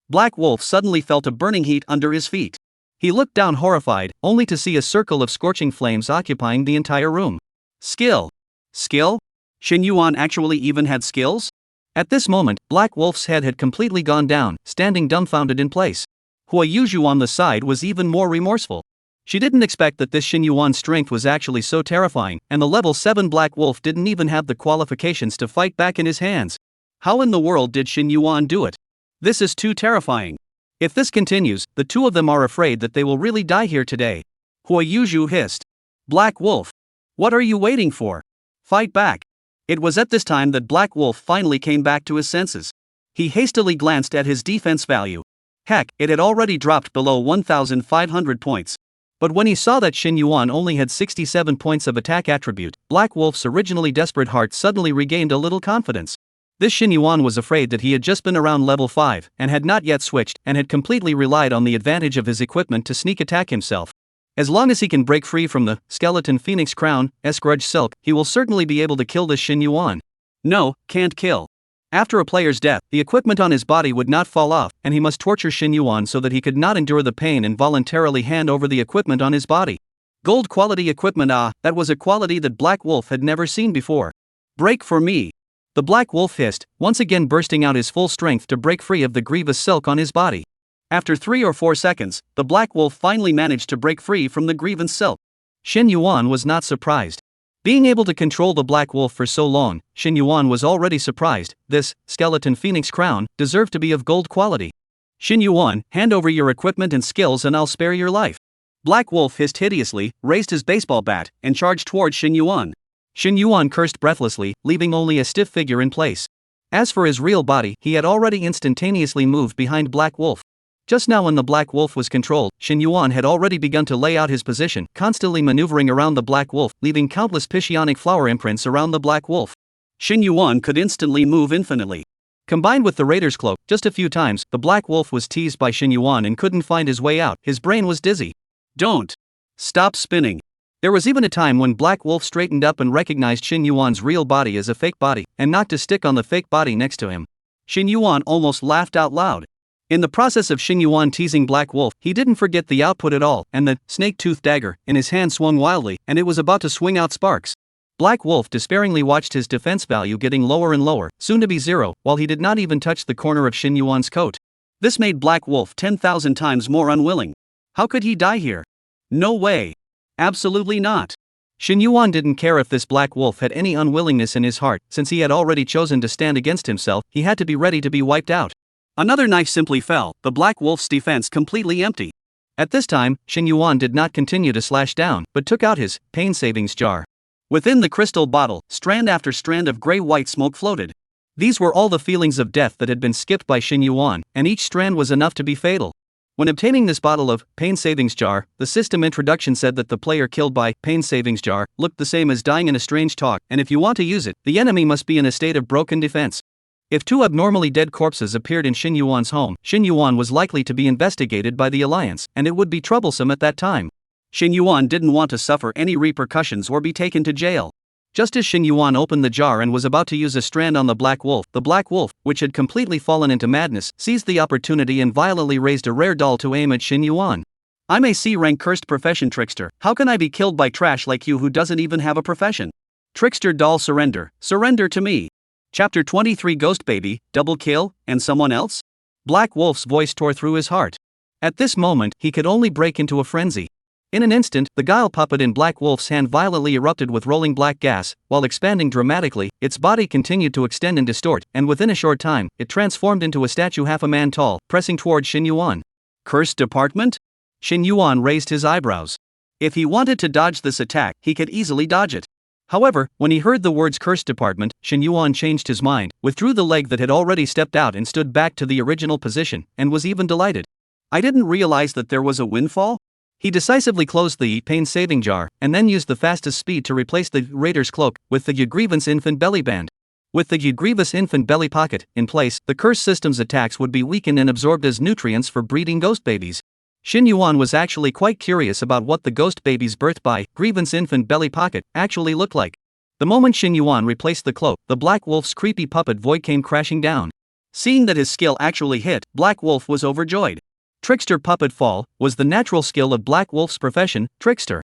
Black Wolf suddenly felt a burning heat under his feet. He looked down horrified, only to see a circle of scorching flames occupying the entire room. Skill. Skill? Shin Yuan actually even had skills? At this moment, Black Wolf's head had completely gone down, standing dumbfounded in place. Hua Yuzhu on the side was even more remorseful. She didn't expect that this Shin Yuan's strength was actually so terrifying, and the level 7 Black Wolf didn't even have the qualifications to fight back in his hands. How in the world did Shin Yuan do it? This is too terrifying. If this continues, the two of them are afraid that they will really die here today. Hua Yuzhu hissed. Black Wolf. What are you waiting for? Fight back. It was at this time that Black Wolf finally came back to his senses. He hastily glanced at his defense value. Heck, it had already dropped below 1,500 points. But when he saw that Shin Yuan only had 67 points of attack attribute, Black Wolf's originally desperate heart suddenly regained a little confidence. This Shin Yuan was afraid that he had just been around level 5, and had not yet switched, and had completely relied on the advantage of his equipment to sneak attack himself. As long as he can break free from the skeleton phoenix crown, grudge silk, he will certainly be able to kill this Shin Yuan. No, can't kill. After a player's death, the equipment on his body would not fall off, and he must torture Shin Yuan so that he could not endure the pain and voluntarily hand over the equipment on his body. Gold quality equipment, that was a quality that Black Wolf had never seen before. Break for me. The Black Wolf hissed, once again bursting out his full strength to break free of the grievous silk on his body. After 3 or 4 seconds, the Black Wolf finally managed to break free from the grievous silk. Shin Yuan was not surprised. Being able to control the Black Wolf for so long, Shin Yuan was already surprised. This skeleton phoenix crown deserved to be of gold quality. Shin Yuan, hand over your equipment and skills and I'll spare your life. Black Wolf hissed hideously, raised his baseball bat, and charged towards Shin Yuan. Shin Yuan cursed breathlessly, leaving only a stiff figure in place. As for his real body, he had already instantaneously moved behind Black Wolf. Just now when the Black Wolf was controlled, Shin Yuan had already begun to lay out his position, constantly maneuvering around the Black Wolf, leaving countless Psionic flower imprints around the Black Wolf. Shin Yuan could instantly move infinitely. Combined with the Raider's Cloak, just a few times, the Black Wolf was teased by Shin Yuan and couldn't find his way out, his brain was dizzy. Don't. Stop spinning. There was even a time when Black Wolf straightened up and recognized Shin Yuan's real body as a fake body, and knocked a stick on the fake body next to him. Shin Yuan almost laughed out loud. In the process of Shin Yuan teasing Black Wolf, he didn't forget the output at all, and the snake-tooth dagger in his hand swung wildly, and it was about to swing out sparks. Black Wolf despairingly watched his defense value getting lower and lower, soon to be 0, while he did not even touch the corner of Shin Yuan's coat. This made Black Wolf 10,000 times more unwilling. How could he die here? No way. Absolutely not. Shin Yuan didn't care if this Black Wolf had any unwillingness in his heart, since he had already chosen to stand against himself, he had to be ready to be wiped out. Another knife simply fell, the Black Wolf's defense completely empty. At this time, Shin Yuan did not continue to slash down, but took out his pain savings jar. Within the crystal bottle, strand after strand of gray-white smoke floated. These were all the feelings of death that had been skipped by Shin Yuan, and each strand was enough to be fatal. When obtaining this bottle of pain savings jar, the system introduction said that the player killed by pain savings jar looked the same as dying in a strange talk, and if you want to use it, the enemy must be in a state of broken defense. If 2 abnormally dead corpses appeared in Shin Yuan's home, Shin Yuan was likely to be investigated by the Alliance, and it would be troublesome at that time. Shin Yuan didn't want to suffer any repercussions or be taken to jail. Just as Shin Yuan opened the jar and was about to use a strand on the Black Wolf, which had completely fallen into madness, seized the opportunity and violently raised a rare doll to aim at Shin Yuan. I'm a C-rank cursed profession trickster. How can I be killed by trash like you who doesn't even have a profession? Trickster doll, surrender. Surrender to me. Chapter 23 Ghost Baby, Double Kill, and Someone Else? Black Wolf's voice tore through his heart. At this moment, he could only break into a frenzy. In an instant, the guile puppet in Black Wolf's hand violently erupted with rolling black gas, while expanding dramatically, its body continued to extend and distort, and within a short time, it transformed into a statue half a man tall, pressing toward Shin Yuan. Cursed department? Shin Yuan raised his eyebrows. If he wanted to dodge this attack, he could easily dodge it. However, when he heard the words cursed department, Shin Yuan changed his mind, withdrew the leg that had already stepped out and stood back to the original position, and was even delighted. I didn't realize that there was a windfall? He decisively closed the pain-saving jar, and then used the fastest speed to replace the Raider's cloak with the Grievous infant belly band. With the Grievous infant belly pocket in place, the curse system's attacks would be weakened and absorbed as nutrients for breeding ghost babies. Shin Yuan was actually quite curious about what the ghost babies birthed by Grievous infant belly pocket actually looked like. The moment Shin Yuan replaced the cloak, the Black Wolf's creepy puppet void came crashing down. Seeing that his skill actually hit, Black Wolf was overjoyed. Trickster puppet fall was the natural skill of Black Wolf's profession, trickster.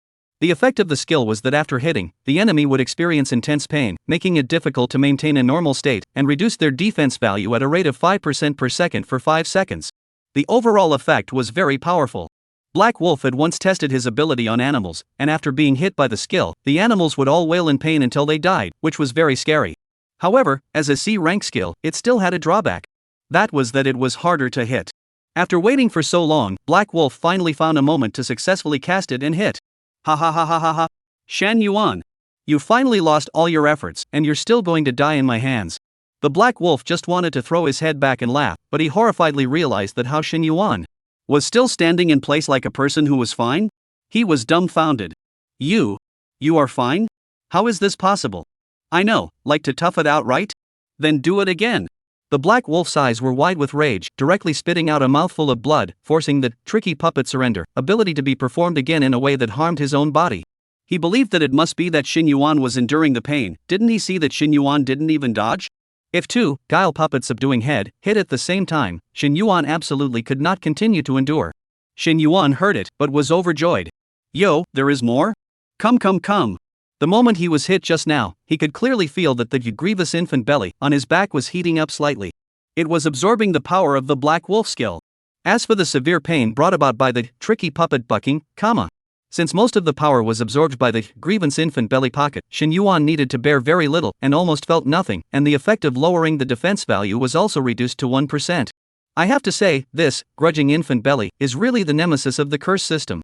The effect of the skill was that after hitting, the enemy would experience intense pain, making it difficult to maintain a normal state, and reduce their defense value at a rate of 5% per second for 5 seconds. The overall effect was very powerful. Black Wolf had once tested his ability on animals, and after being hit by the skill, the animals would all wail in pain until they died, which was very scary. However, as a C-rank skill, it still had a drawback. That was that it was harder to hit. After waiting for so long, Black Wolf finally found a moment to successfully cast it and hit. Ha ha ha ha ha ha. Shin Yuan. You finally lost all your efforts, and you're still going to die in my hands. The Black Wolf just wanted to throw his head back and laugh, but he horrifiedly realized that how Shin Yuan was still standing in place like a person who was fine? He was dumbfounded. You are fine? How is this possible? I know, like to tough it out, right? Then do it again. The Black Wolf's eyes were wide with rage, directly spitting out a mouthful of blood, forcing the tricky puppet surrender ability to be performed again in a way that harmed his own body. He believed that it must be that Shin Yuan was enduring the pain. Didn't he see that Shin Yuan didn't even dodge? If two guile puppets subduing head hit at the same time, Shin Yuan absolutely could not continue to endure. Shin Yuan heard it, but was overjoyed. Yo, there is more? Come. The moment he was hit just now, he could clearly feel that the Grievous infant belly on his back was heating up slightly. It was absorbing the power of the Black Wolf skill. As for the severe pain brought about by the tricky puppet bucking, since most of the power was absorbed by the Grievous infant belly pocket, Shin Yuan needed to bear very little and almost felt nothing, and the effect of lowering the defense value was also reduced to 1%. I have to say, this grudging infant belly is really the nemesis of the curse system.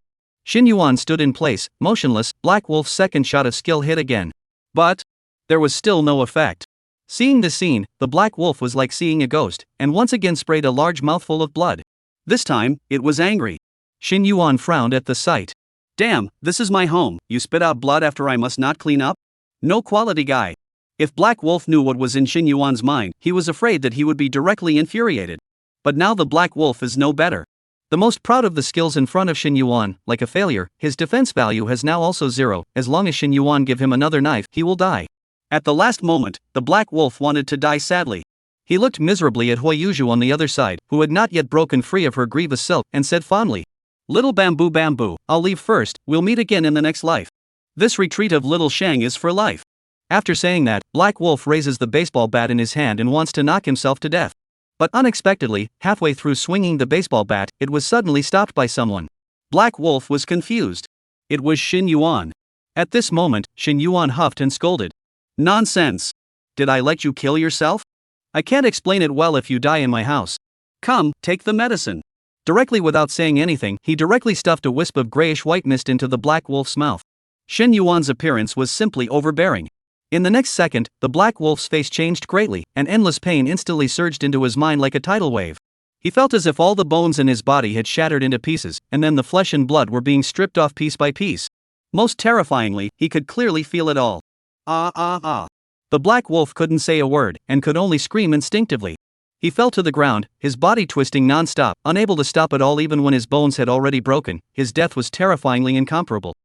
Shin Yuan stood in place, motionless. Black Wolf's second shot of skill hit again. But there was still no effect. Seeing the scene, the Black Wolf was like seeing a ghost, and once again sprayed a large mouthful of blood. This time, it was angry. Shin Yuan frowned at the sight. Damn, this is my home. You spit out blood after I must not clean up? No quality guy. If Black Wolf knew what was in Shin Yuan's mind, he was afraid that he would be directly infuriated. But now the Black Wolf is no better. The most proud of the skills in front of Shin Yuan, like a failure, his defense value has now also 0. As long as Shin Yuan give him another knife, he will die. At the last moment, the Black Wolf wanted to die sadly. He looked miserably at Hui Yuju on the other side, who had not yet broken free of her grievous silk, and said fondly, Little bamboo, I'll leave first, we'll meet again in the next life. This retreat of Little Shang is for life. After saying that, Black Wolf raises the baseball bat in his hand and wants to knock himself to death. But unexpectedly, halfway through swinging the baseball bat, it was suddenly stopped by someone. Black Wolf was confused. It was Shin Yuan. At this moment, Shin Yuan huffed and scolded. Nonsense! Did I let you kill yourself? I can't explain it well if you die in my house. Come, take the medicine. Directly without saying anything, he directly stuffed a wisp of grayish-white mist into the Black Wolf's mouth. Shin Yuan's appearance was simply overbearing. In the next second, the Black Wolf's face changed greatly, and endless pain instantly surged into his mind like a tidal wave. He felt as if all the bones in his body had shattered into pieces, and then the flesh and blood were being stripped off piece by piece. Most terrifyingly, he could clearly feel it all. The Black Wolf couldn't say a word, and could only scream instinctively. He fell to the ground, his body twisting non-stop, unable to stop at all even when his bones had already broken. His death was terrifyingly incomparable.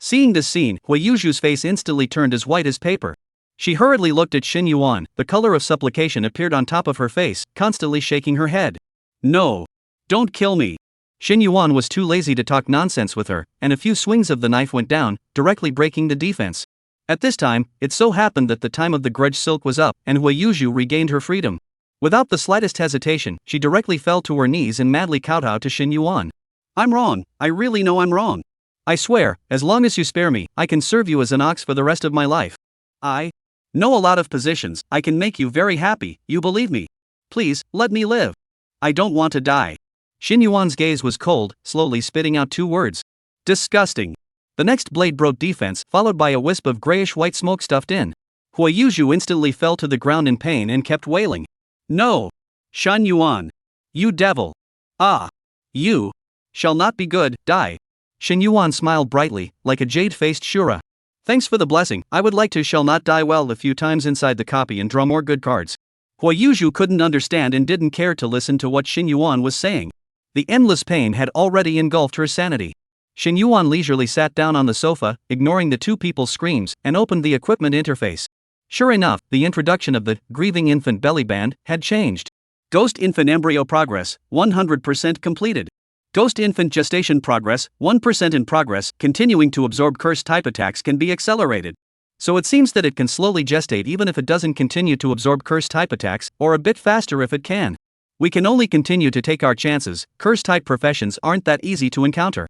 Seeing this scene, Hui Yuzhu's face instantly turned as white as paper. She hurriedly looked at Xin Yuan, the color of supplication appeared on top of her face, constantly shaking her head. No. Don't kill me. Xin Yuan was too lazy to talk nonsense with her, and a few swings of the knife went down, directly breaking the defense. At this time, it so happened that the time of the grudge silk was up, and Hui Yuzhu regained her freedom. Without the slightest hesitation, she directly fell to her knees and madly kowtowed to Xin Yuan. I'm wrong, I really know I'm wrong. I swear, as long as you spare me, I can serve you as an ox for the rest of my life. I know a lot of positions, I can make you very happy, you believe me. Please, let me live. I don't want to die. Xin Yuan's gaze was cold, slowly spitting out 2 words. Disgusting. The next blade broke defense, followed by a wisp of grayish-white smoke stuffed in. Hui Yuzhu instantly fell to the ground in pain and kept wailing. No. Shan Yuan. You devil. Ah. You shall not be good, die. Xin Yuan smiled brightly, like a jade-faced Shura. Thanks for the blessing, I would like to shall not die well a few times inside the copy and draw more good cards. Hui Yuzhu couldn't understand and didn't care to listen to what Xin Yuan was saying. The endless pain had already engulfed her sanity. Xin Yuan leisurely sat down on the sofa, ignoring the 2 people's screams, and opened the equipment interface. Sure enough, the introduction of the grieving infant belly band had changed. Ghost infant embryo progress, 100% completed. Ghost infant gestation progress, 1% in progress, continuing to absorb curse type attacks can be accelerated. So it seems that it can slowly gestate even if it doesn't continue to absorb curse type attacks, or a bit faster if it can. We can only continue to take our chances, curse type professions aren't that easy to encounter.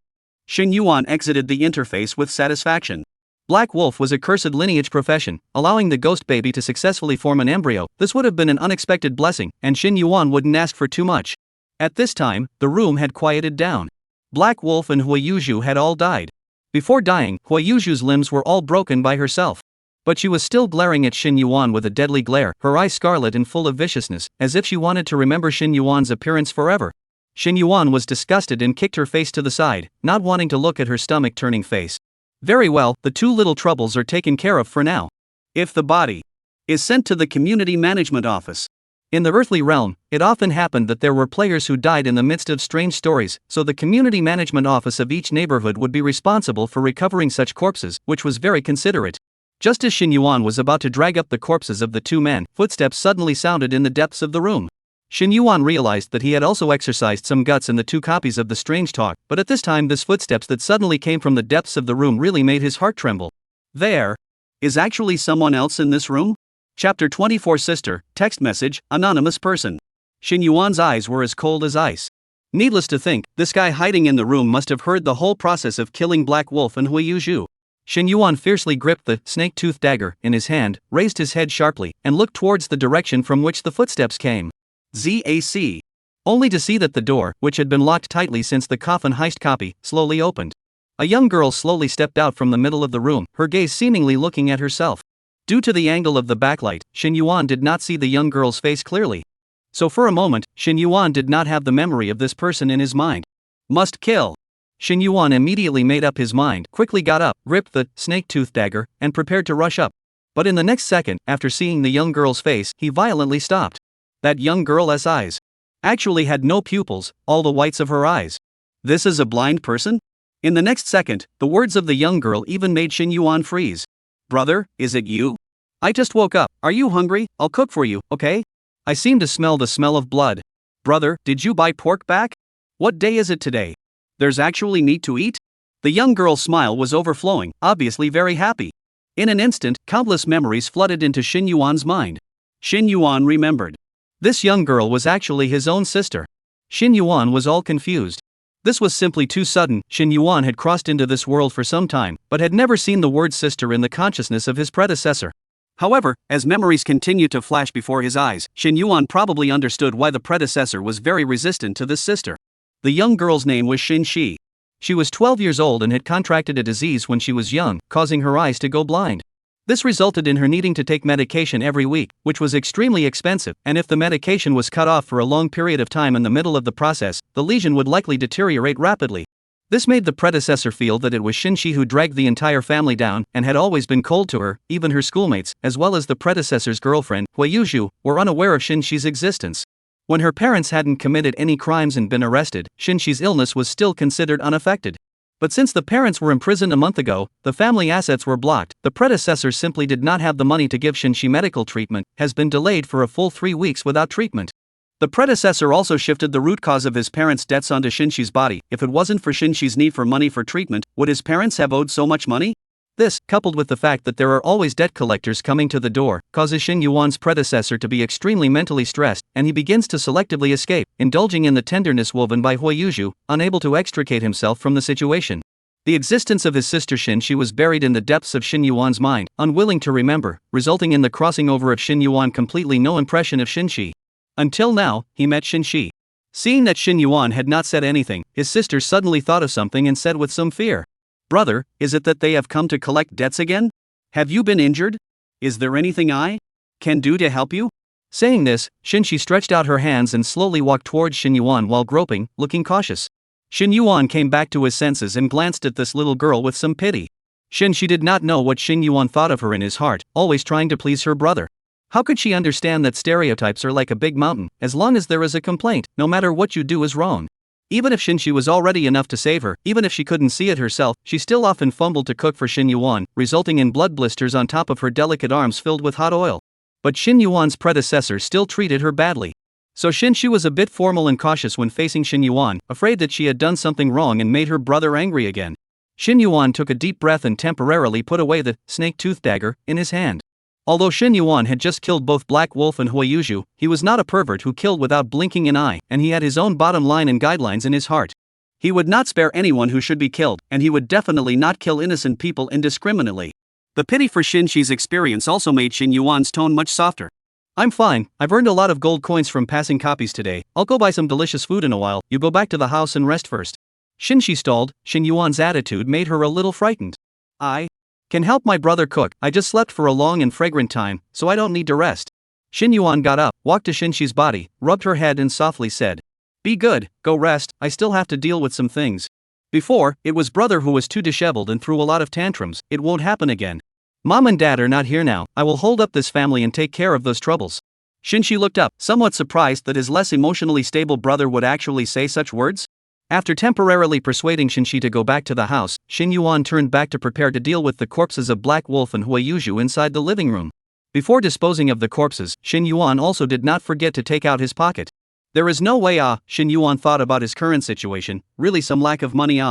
Xin Yuan exited the interface with satisfaction. Black Wolf was a cursed lineage profession, allowing the ghost baby to successfully form an embryo. This would have been an unexpected blessing, and Xin Yuan wouldn't ask for too much. At this time, the room had quieted down. Black Wolf and Hui Yuzhu had all died. Before dying, Hui Yuzhu's limbs were all broken by herself. But she was still glaring at Xin Yuan with a deadly glare, her eyes scarlet and full of viciousness, as if she wanted to remember Xin Yuan's appearance forever. Xin Yuan was disgusted and kicked her face to the side, not wanting to look at her stomach-turning face. Very well, the 2 little troubles are taken care of for now. If the body is sent to the community management office. In the earthly realm, it often happened that there were players who died in the midst of strange stories, so the community management office of each neighborhood would be responsible for recovering such corpses, which was very considerate. Just as Xin Yuan was about to drag up the corpses of the 2 men, footsteps suddenly sounded in the depths of the room. Xin Yuan realized that he had also exercised some guts in the 2 copies of the strange talk, but at this time this footsteps that suddenly came from the depths of the room really made his heart tremble. There is actually someone else in this room? Chapter 24 Sister, text message, anonymous person. Xin Yuan's eyes were as cold as ice. Needless to think, this guy hiding in the room must have heard the whole process of killing Black Wolf and Hui Yuzhu. Xin Yuan fiercely gripped the snake-tooth dagger in his hand, raised his head sharply, and looked towards the direction from which the footsteps came. ZAC. Only to see that the door, which had been locked tightly since the coffin heist copy, slowly opened. A young girl slowly stepped out from the middle of the room, her gaze seemingly looking at herself. Due to the angle of the backlight, Xin Yuan did not see the young girl's face clearly. So for a moment, Xin Yuan did not have the memory of this person in his mind. Must kill. Xin Yuan immediately made up his mind, quickly got up, gripped the snake-tooth dagger, and prepared to rush up. But in the next second, after seeing the young girl's face, he violently stopped. That young girl's eyes actually had no pupils, all the whites of her eyes. This is a blind person? In the next second, the words of the young girl even made Xin Yuan freeze. Brother, is it you? I just woke up, are you hungry? I'll cook for you, okay? I seem to smell the smell of blood. Brother, did you buy pork back? What day is it today? There's actually meat to eat? The young girl's smile was overflowing, obviously very happy. In an instant, countless memories flooded into Xin Yuan's mind. Xin Yuan remembered. This young girl was actually his own sister. Xin Yuan was all confused. This was simply too sudden. Xin Yuan had crossed into this world for some time, but had never seen the word sister in the consciousness of his predecessor. However, as memories continued to flash before his eyes, Xin Yuan probably understood why the predecessor was very resistant to this sister. The young girl's name was Xin Shi. She was 12 years old and had contracted a disease when she was young, causing her eyes to go blind. This resulted in her needing to take medication every week, which was extremely expensive, and if the medication was cut off for a long period of time in the middle of the process, the lesion would likely deteriorate rapidly. This made the predecessor feel that it was Xin Shi who dragged the entire family down and had always been cold to her. Even her schoolmates, as well as the predecessor's girlfriend, Hui Yuzhu, were unaware of Xin Shi's existence. When her parents hadn't committed any crimes and been arrested, Xin Shi's illness was still considered unaffected. But since the parents were imprisoned a month ago, the family assets were blocked, the predecessor simply did not have the money to give Shinshi medical treatment, has been delayed for a full 3 weeks without treatment. The predecessor also shifted the root cause of his parents' debts onto Shinshi's body. If it wasn't for Shinshi's need for money for treatment, would his parents have owed so much money? This, coupled with the fact that there are always debt collectors coming to the door, causes Shin Yuan's predecessor to be extremely mentally stressed, and he begins to selectively escape, indulging in the tenderness woven by Huayuju, unable to extricate himself from the situation. The existence of his sister Shinshi was buried in the depths of Shin Yuan's mind, unwilling to remember, resulting in the crossing over of Shin Yuan completely no impression of Shinshi. Until now, he met Shinshi. Seeing that Shin Yuan had not said anything, his sister suddenly thought of something and said with some fear, "Brother, is it that they have come to collect debts again? Have you been injured? Is there anything I can do to help you?" Saying this, Shinshi stretched out her hands and slowly walked towards Shin Yuan while groping, looking cautious. Shin Yuan came back to his senses and glanced at this little girl with some pity. Shinshi did not know what Shin Yuan thought of her in his heart, always trying to please her brother. How could she understand that stereotypes are like a big mountain? As long as there is a complaint, no matter what you do is wrong. Even if Shinshi was already enough to save her, even if she couldn't see it herself, she still often fumbled to cook for Shin Yuan, resulting in blood blisters on top of her delicate arms filled with hot oil. But Shin Yuan's predecessor still treated her badly. So Shinshi was a bit formal and cautious when facing Shin Yuan, afraid that she had done something wrong and made her brother angry again. Shin Yuan took a deep breath and temporarily put away the snake-tooth dagger in his hand. Although Shin Yuan had just killed both Black Wolf and Huayuju, he was not a pervert who killed without blinking an eye, and he had his own bottom line and guidelines in his heart. He would not spare anyone who should be killed, and he would definitely not kill innocent people indiscriminately. The pity for Shinshi's experience also made Shin Yuan's tone much softer. "I'm fine, I've earned a lot of gold coins from passing copies today, I'll go buy some delicious food in a while, you go back to the house and rest first." Shinshi stalled. Shin Yuan's attitude made her a little frightened. "I can help my brother cook, I just slept for a long and fragrant time, so I don't need to rest." Shin Yuan got up, walked to Shinshi's body, rubbed her head and softly said, "Be good, go rest, I still have to deal with some things." Before, it was brother who was too disheveled and threw a lot of tantrums. It won't happen again. Mom and dad are not here now, I will hold up this family and take care of those troubles. Shinshi looked up, somewhat surprised that his less emotionally stable brother would actually say such words. After temporarily persuading Shinshi to go back to the house, Shin Yuan turned back to prepare to deal with the corpses of Black Wolf and Huayuju inside the living room. Before disposing of the corpses, Shin Yuan also did not forget to take out his pocket. There is no way Shin Yuan thought about his current situation, really some lack of money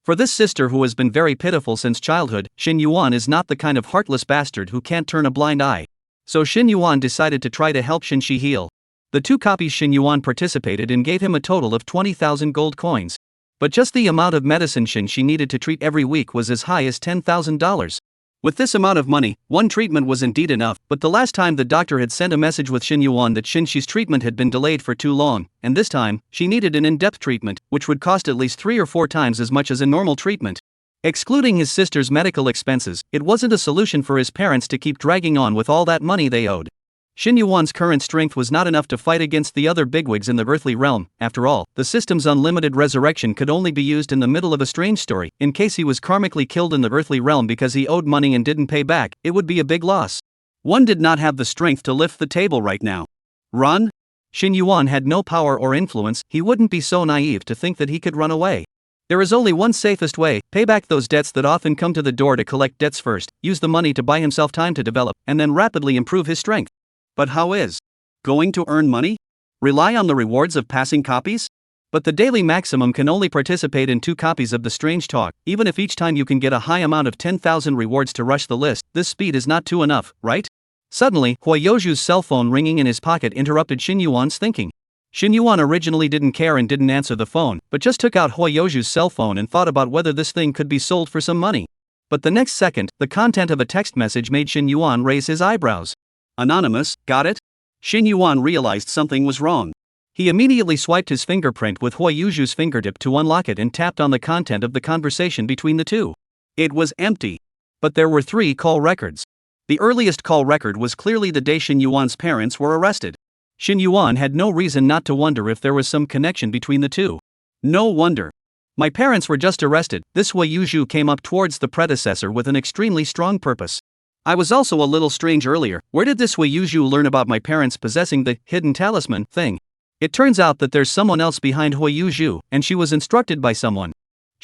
For this sister who has been very pitiful since childhood, Shin Yuan is not the kind of heartless bastard who can't turn a blind eye. So Shin Yuan decided to try to help Shinshi heal. The 2 copies Shin Yuan participated in gave him a total of 20,000 gold coins. But just the amount of medicine Shinshi needed to treat every week was as high as $10,000. With this amount of money, one treatment was indeed enough, but the last time the doctor had sent a message with Shin Yuan that Shinshi's treatment had been delayed for too long, and this time, she needed an in-depth treatment, which would cost at least 3 or 4 times as much as a normal treatment. Excluding his sister's medical expenses, it wasn't a solution for his parents to keep dragging on with all that money they owed. Shin Yuan's current strength was not enough to fight against the other bigwigs in the earthly realm. After all, the system's unlimited resurrection could only be used in the middle of a strange story. In case he was karmically killed in the earthly realm because he owed money and didn't pay back, it would be a big loss. One did not have the strength to lift the table right now. Run? Shin Yuan had no power or influence. He wouldn't be so naive to think that he could run away. There is only one safest way: pay back those debts that often come to the door to collect debts first, use the money to buy himself time to develop, and then rapidly improve his strength. But how is going to earn money? Rely on the rewards of passing copies? But the daily maximum can only participate in 2 copies of the strange talk, even if each time you can get a high amount of 10,000 rewards to rush the list, this speed is not too enough, right? Suddenly, Huayuju's cell phone ringing in his pocket interrupted Shin Yuan's thinking. Shin Yuan originally didn't care and didn't answer the phone, but just took out Huayuju's cell phone and thought about whether this thing could be sold for some money. But the next second, the content of a text message made Shin Yuan raise his eyebrows. Anonymous, got it? Shin Yuan realized something was wrong. He immediately swiped his fingerprint with Huayuju's fingertip to unlock it and tapped on the content of the conversation between the two. It was empty. But there were 3 call records. The earliest call record was clearly the day Shin Yuan's parents were arrested. Shin Yuan had no reason not to wonder if there was some connection between the two. No wonder. My parents were just arrested. This Huayuju came up towards the predecessor with an extremely strong purpose. I was also a little strange earlier. Where did this Huayuju learn about my parents possessing the hidden talisman thing? It turns out that there's someone else behind Huayuju, and she was instructed by someone.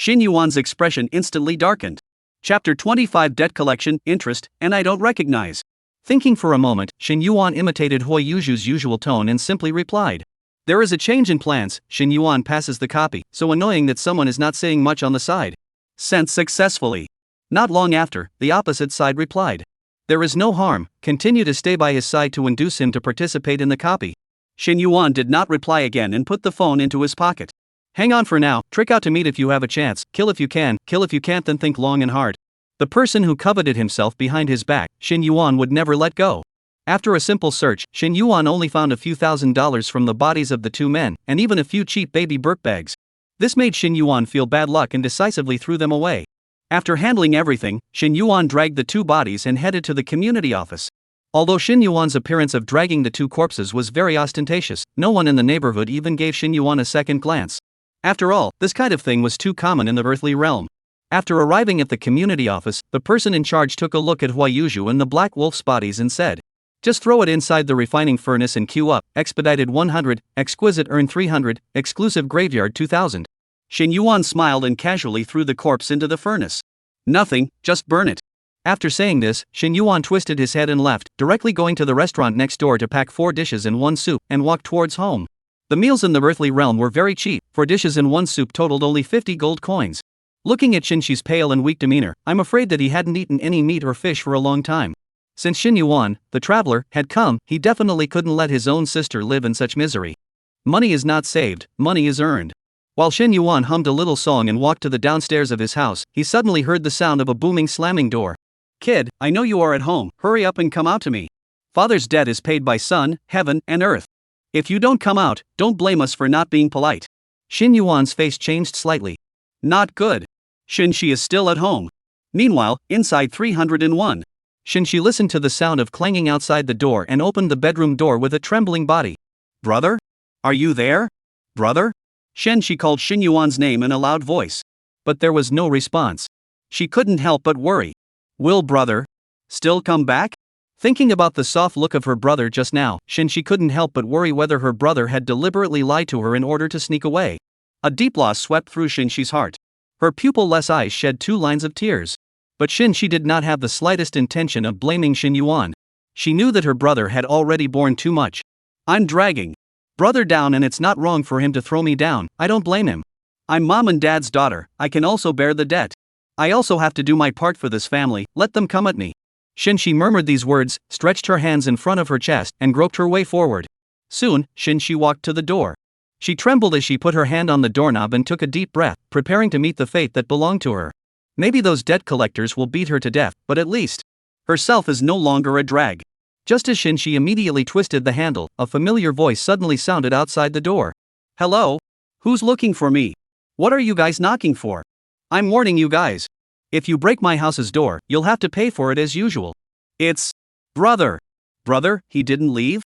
Xin Yuan's expression instantly darkened. Chapter 25 Debt Collection, Interest, and I Don't Recognize. Thinking for a moment, Xin Yuan imitated Hui Yuju's usual tone and simply replied. There is a change in plans. Xin Yuan passes the copy, so annoying that someone is not saying much on the side. Sent successfully. Not long after, the opposite side replied. There is no harm, continue to stay by his side to induce him to participate in the copy. Xin Yuan did not reply again and put the phone into his pocket. Hang on for now, trick out to meet if you have a chance, kill if you can, kill if you can't, then think long and hard. The person who coveted himself behind his back, Xin Yuan would never let go. After a simple search, Xin Yuan only found a few $1,000s from the bodies of the two men, and even a few cheap baby Burke bags. This made Xin Yuan feel bad luck and decisively threw them away. After handling everything, Xin Yuan dragged the two bodies and headed to the community office. Although Xin Yuan's appearance of dragging the two corpses was very ostentatious, no one in the neighborhood even gave Xin Yuan a second glance. After all, this kind of thing was too common in the earthly realm. After arriving at the community office, the person in charge took a look at Hui Yuju and the Black Wolf's bodies and said, just throw it inside the refining furnace and queue up, expedited 100, exquisite earn 300, exclusive graveyard 2000. Xin Yuan smiled and casually threw the corpse into the furnace. Nothing, just burn it. After saying this, Xin Yuan twisted his head and left, directly going to the restaurant next door to pack 4 dishes and 1 soup, and walked towards home. The meals in the earthly realm were very cheap, 4 dishes and 1 soup totaled only 50 gold coins. Looking at Xinxi's pale and weak demeanor, I'm afraid that he hadn't eaten any meat or fish for a long time. Since Xin Yuan, the traveler, had come, he definitely couldn't let his own sister live in such misery. Money is not saved, money is earned. While Xin Yuan hummed a little song and walked to the downstairs of his house, he suddenly heard the sound of a booming slamming door. Kid, I know you are at home, hurry up and come out to me. Father's debt is paid by sun, heaven, and earth. If you don't come out, don't blame us for not being polite. Xin Yuan's face changed slightly. Not good. Xinxi is still at home. Meanwhile, inside 301. Xinxi listened to the sound of clanging outside the door and opened the bedroom door with a trembling body. Brother? Are you there? Brother? Xinxi called Xin Yuan's name in a loud voice. But there was no response. She couldn't help but worry. Will brother still come back? Thinking about the soft look of her brother just now, Xinxi couldn't help but worry whether her brother had deliberately lied to her in order to sneak away. A deep loss swept through Xinxi's heart. Her pupil-less eyes shed 2 lines of tears. But Xinxi did not have the slightest intention of blaming Xin Yuan. She knew that her brother had already borne too much. I'm dragging brother down and it's not wrong for him to throw me down, I don't blame him. I'm mom and dad's daughter, I can also bear the debt. I also have to do my part for this family, let them come at me. Xinxi murmured these words, stretched her hands in front of her chest, and groped her way forward. Soon, Xinxi walked to the door. She trembled as she put her hand on the doorknob and took a deep breath, preparing to meet the fate that belonged to her. Maybe those debt collectors will beat her to death, but at least herself is no longer a drag. Just as Xinxi immediately twisted the handle, a familiar voice suddenly sounded outside the door. Hello? Who's looking for me? What are you guys knocking for? I'm warning you guys. If you break my house's door, you'll have to pay for it as usual. It's brother. Brother, he didn't leave?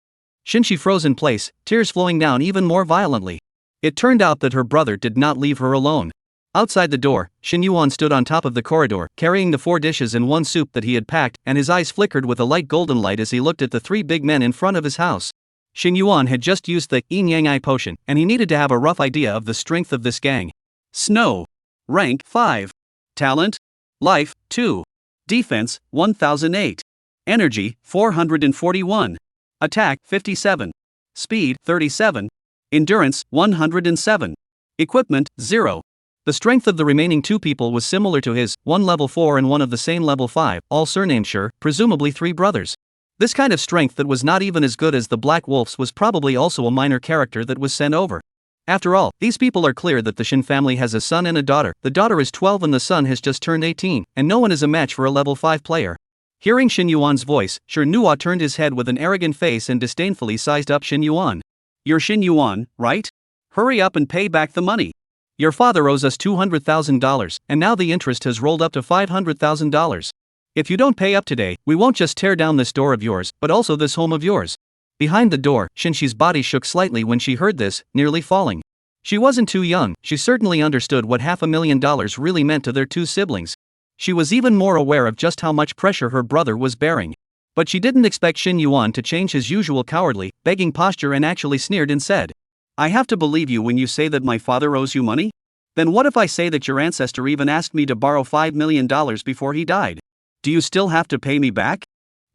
Xinxi froze in place, tears flowing down even more violently. It turned out that her brother did not leave her alone. Outside the door, Xin Yuan stood on top of the corridor, carrying the 4 dishes and 1 soup that he had packed, and his eyes flickered with a light golden light as he looked at the 3 big men in front of his house. Xin Yuan had just used the Yin Yang Ai potion, and he needed to have a rough idea of the strength of this gang. Snow. Rank 5. Talent. Life 2. Defense 1008. Energy 441. Attack 57. Speed 37. Endurance 107. Equipment 0. The strength of the remaining 2 people was similar to his, 1 level 4 and 1 of the same level 5, all surnamed Sure, presumably 3 brothers. This kind of strength that was not even as good as the Black Wolf's was probably also a minor character that was sent over. After all, these people are clear that the Shin family has a son and a daughter, the daughter is 12 and the son has just turned 18, and no one is a match for a level 5 player. Hearing Xin Yuan's voice, Sure Nua turned his head with an arrogant face and disdainfully sized up Xin Yuan. You're Xin Yuan, right? Hurry up and pay back the money. Your father owes us $200,000, and now the interest has rolled up to $500,000. If you don't pay up today, we won't just tear down this door of yours, but also this home of yours. Behind the door, Xinxi's body shook slightly when she heard this, nearly falling. She wasn't too young, she certainly understood what $500,000 really meant to their 2 siblings. She was even more aware of just how much pressure her brother was bearing. But she didn't expect Xin Yuan to change his usual cowardly, begging posture and actually sneered and said, I have to believe you when you say that my father owes you money? Then what if I say that your ancestor even asked me to borrow $5 million before he died? Do you still have to pay me back?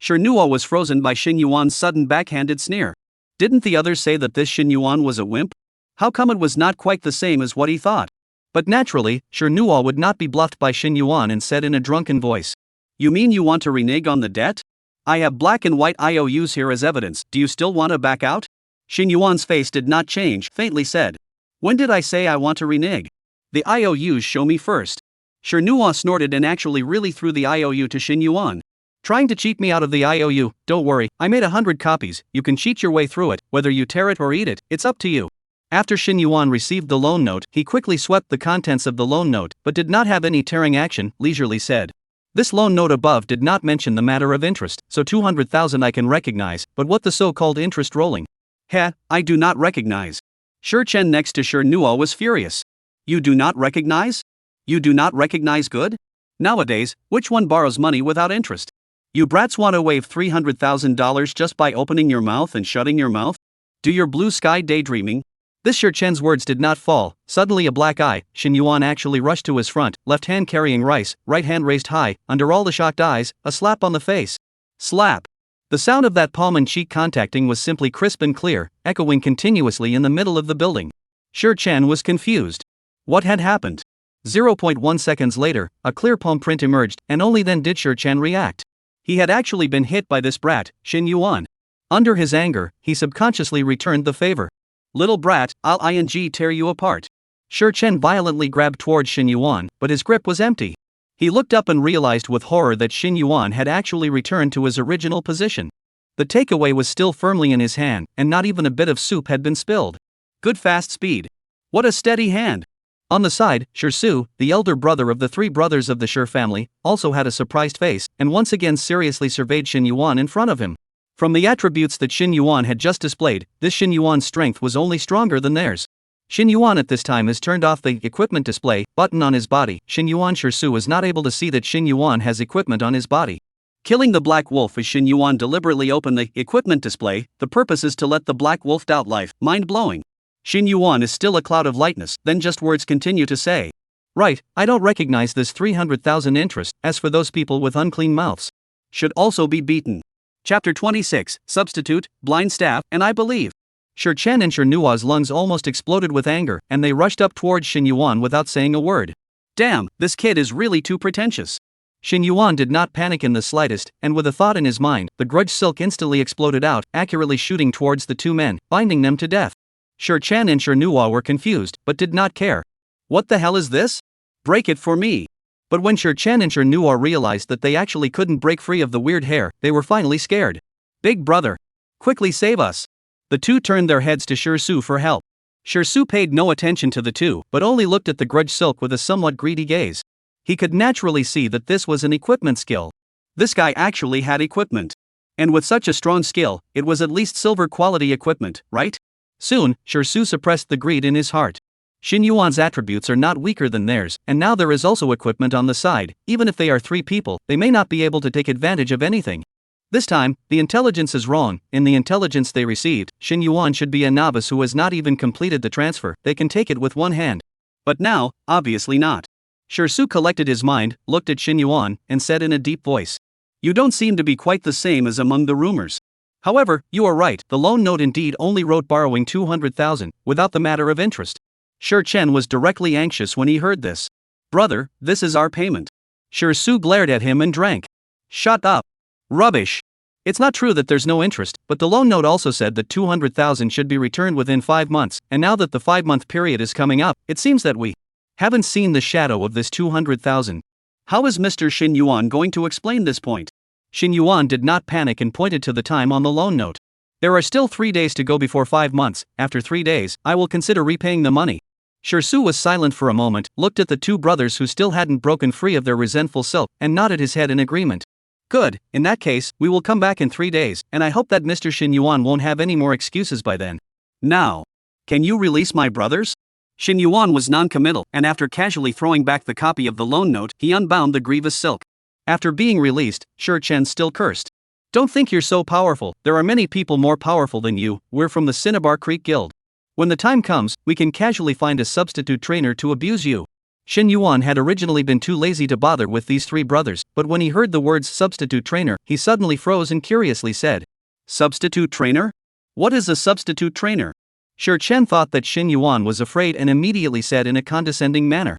Nuo was frozen by Xin Yuan's sudden backhanded sneer. Didn't the others say that this Xin Yuan was a wimp? How come it was not quite the same as what he thought? But naturally, Nuo would not be bluffed by Xin Yuan and said in a drunken voice. You mean you want to renege on the debt? I have black and white IOUs here as evidence. Do you still want to back out? Xin Yuan's face did not change, faintly said. When did I say I want to renege? The IOUs show me first. Nuo snorted and actually really threw the IOU to Xin Yuan. Trying to cheat me out of the IOU, don't worry, I made 100 copies, you can cheat your way through it, whether you tear it or eat it, it's up to you. After Xin Yuan received the loan note, he quickly swept the contents of the loan note, but did not have any tearing action, leisurely said. This loan note above did not mention the matter of interest, so 200,000 I can recognize, but what the so-called interest rolling? Heh, I do not recognize. Shi Chen next to Nuo was furious. You do not recognize? You do not recognize good? Nowadays, which one borrows money without interest? You brats want to waive $300,000 just by opening your mouth and shutting your mouth? Do your blue sky daydreaming? This Shi Chen's words did not fall. Suddenly a black eye, Xin Yuan actually rushed to his front, left hand carrying rice, right hand raised high, under all the shocked eyes, a slap on the face. Slap! The sound of that palm and cheek contacting was simply crisp and clear, echoing continuously in the middle of the building. Shi Chen was confused. What had happened? 0.1 seconds later, a clear palm print emerged, and only then did Shi Chen react. He had actually been hit by this brat, Xin Yuan. Under his anger, he subconsciously returned the favor. Little brat, I'll tear you apart. Shi Chen violently grabbed towards Xin Yuan, but his grip was empty. He looked up and realized with horror that Xin Yuan had actually returned to his original position. The takeaway was still firmly in his hand, and not even a bit of soup had been spilled. Good fast speed. What a steady hand. On the side, Su, the elder brother of the three brothers of the Shi family, also had a surprised face, and once again seriously surveyed Xin Yuan in front of him. From the attributes that Xin Yuan had just displayed, this Xin Yuan's strength was only stronger than theirs. Xin Yuan at this time has turned off the equipment display button on his body. Xin Yuan Su is not able to see that Xin Yuan has equipment on his body. Killing the black wolf as Xin Yuan deliberately opened the equipment display, the purpose is to let the black wolf out life, mind-blowing. Xin Yuan is still a cloud of lightness, then just words continue to say. Right, I don't recognize this 300,000 interest, as for those people with unclean mouths. Should also be beaten. Chapter 26, Substitute, Blind Staff, and I Believe. Shi Chen and Nuo's lungs almost exploded with anger, and they rushed up towards Xin Yuan without saying a word. Damn, this kid is really too pretentious. Xin Yuan did not panic in the slightest, and with a thought in his mind, the grudge silk instantly exploded out, accurately shooting towards the two men, binding them to death. Shi Chen and Nuo were confused, but did not care. What the hell is this? Break it for me. But when Shi Chen and Nuo realized that they actually couldn't break free of the weird hair, they were finally scared. Big brother. Quickly save us. The two turned their heads to Su for help. Su paid no attention to the two, but only looked at the grudge silk with a somewhat greedy gaze. He could naturally see that this was an equipment skill. This guy actually had equipment. And with such a strong skill, it was at least silver quality equipment, right? Soon, Su suppressed the greed in his heart. Xin Yuan's attributes are not weaker than theirs, and now there is also equipment on the side. Even if they are three people, they may not be able to take advantage of anything. This time, the intelligence is wrong. In the intelligence they received, Xin Yuan should be a novice who has not even completed the transfer. They can take it with one hand. But now, obviously not. Su collected his mind, looked at Xin Yuan, and said in a deep voice. You don't seem to be quite the same as among the rumors. However, you are right, the loan note indeed only wrote borrowing 200,000, without the matter of interest. Shi Chen was directly anxious when he heard this. Brother, this is our payment. Su glared at him and drank. Shut up. Rubbish. It's not true that there's no interest, but the loan note also said that 200,000 should be returned within 5 months, and now that the 5-month period is coming up, it seems that we haven't seen the shadow of this 200,000. How is Mr. Xin Yuan going to explain this point? Xin Yuan did not panic and pointed to the time on the loan note. There are still 3 days to go before 5 months. After 3 days, I will consider repaying the money. Su was silent for a moment, looked at the two brothers who still hadn't broken free of their resentful silk, and nodded his head in agreement. Good, in that case, we will come back in 3 days, and I hope that Mr. Xin Yuan won't have any more excuses by then. Now, can you release my brothers? Xin Yuan was non-committal, and after casually throwing back the copy of the loan note, he unbound the grievous silk. After being released, Shi Chen still cursed. Don't think you're so powerful, there are many people more powerful than you. We're from the Cinnabar Creek Guild. When the time comes, we can casually find a substitute trainer to abuse you. Shin Yuan had originally been too lazy to bother with these three brothers, but when he heard the words substitute trainer, he suddenly froze and curiously said, Substitute trainer? What is a substitute trainer? Shi Chen thought that Shin Yuan was afraid and immediately said in a condescending manner,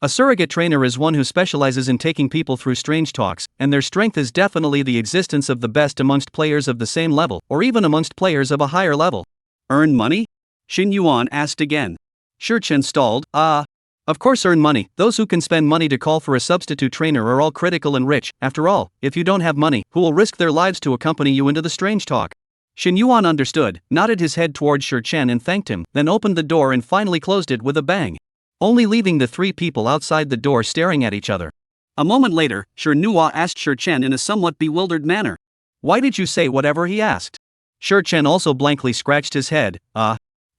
a surrogate trainer is one who specializes in taking people through strange talks, and their strength is definitely the existence of the best amongst players of the same level, or even amongst players of a higher level. Earn money? Shin Yuan asked again. Shi Chen stalled, Of course earn money. Those who can spend money to call for a substitute trainer are all critical and rich. After all, if you don't have money, who will risk their lives to accompany you into the strange talk? Shin Yuan understood, nodded his head towards Shi Chen and thanked him, then opened the door and finally closed it with a bang, only leaving the three people outside the door staring at each other. A moment later, Shi Nuo asked Shi Chen in a somewhat bewildered manner. Why did you say whatever he asked? Shi Chen also blankly scratched his head.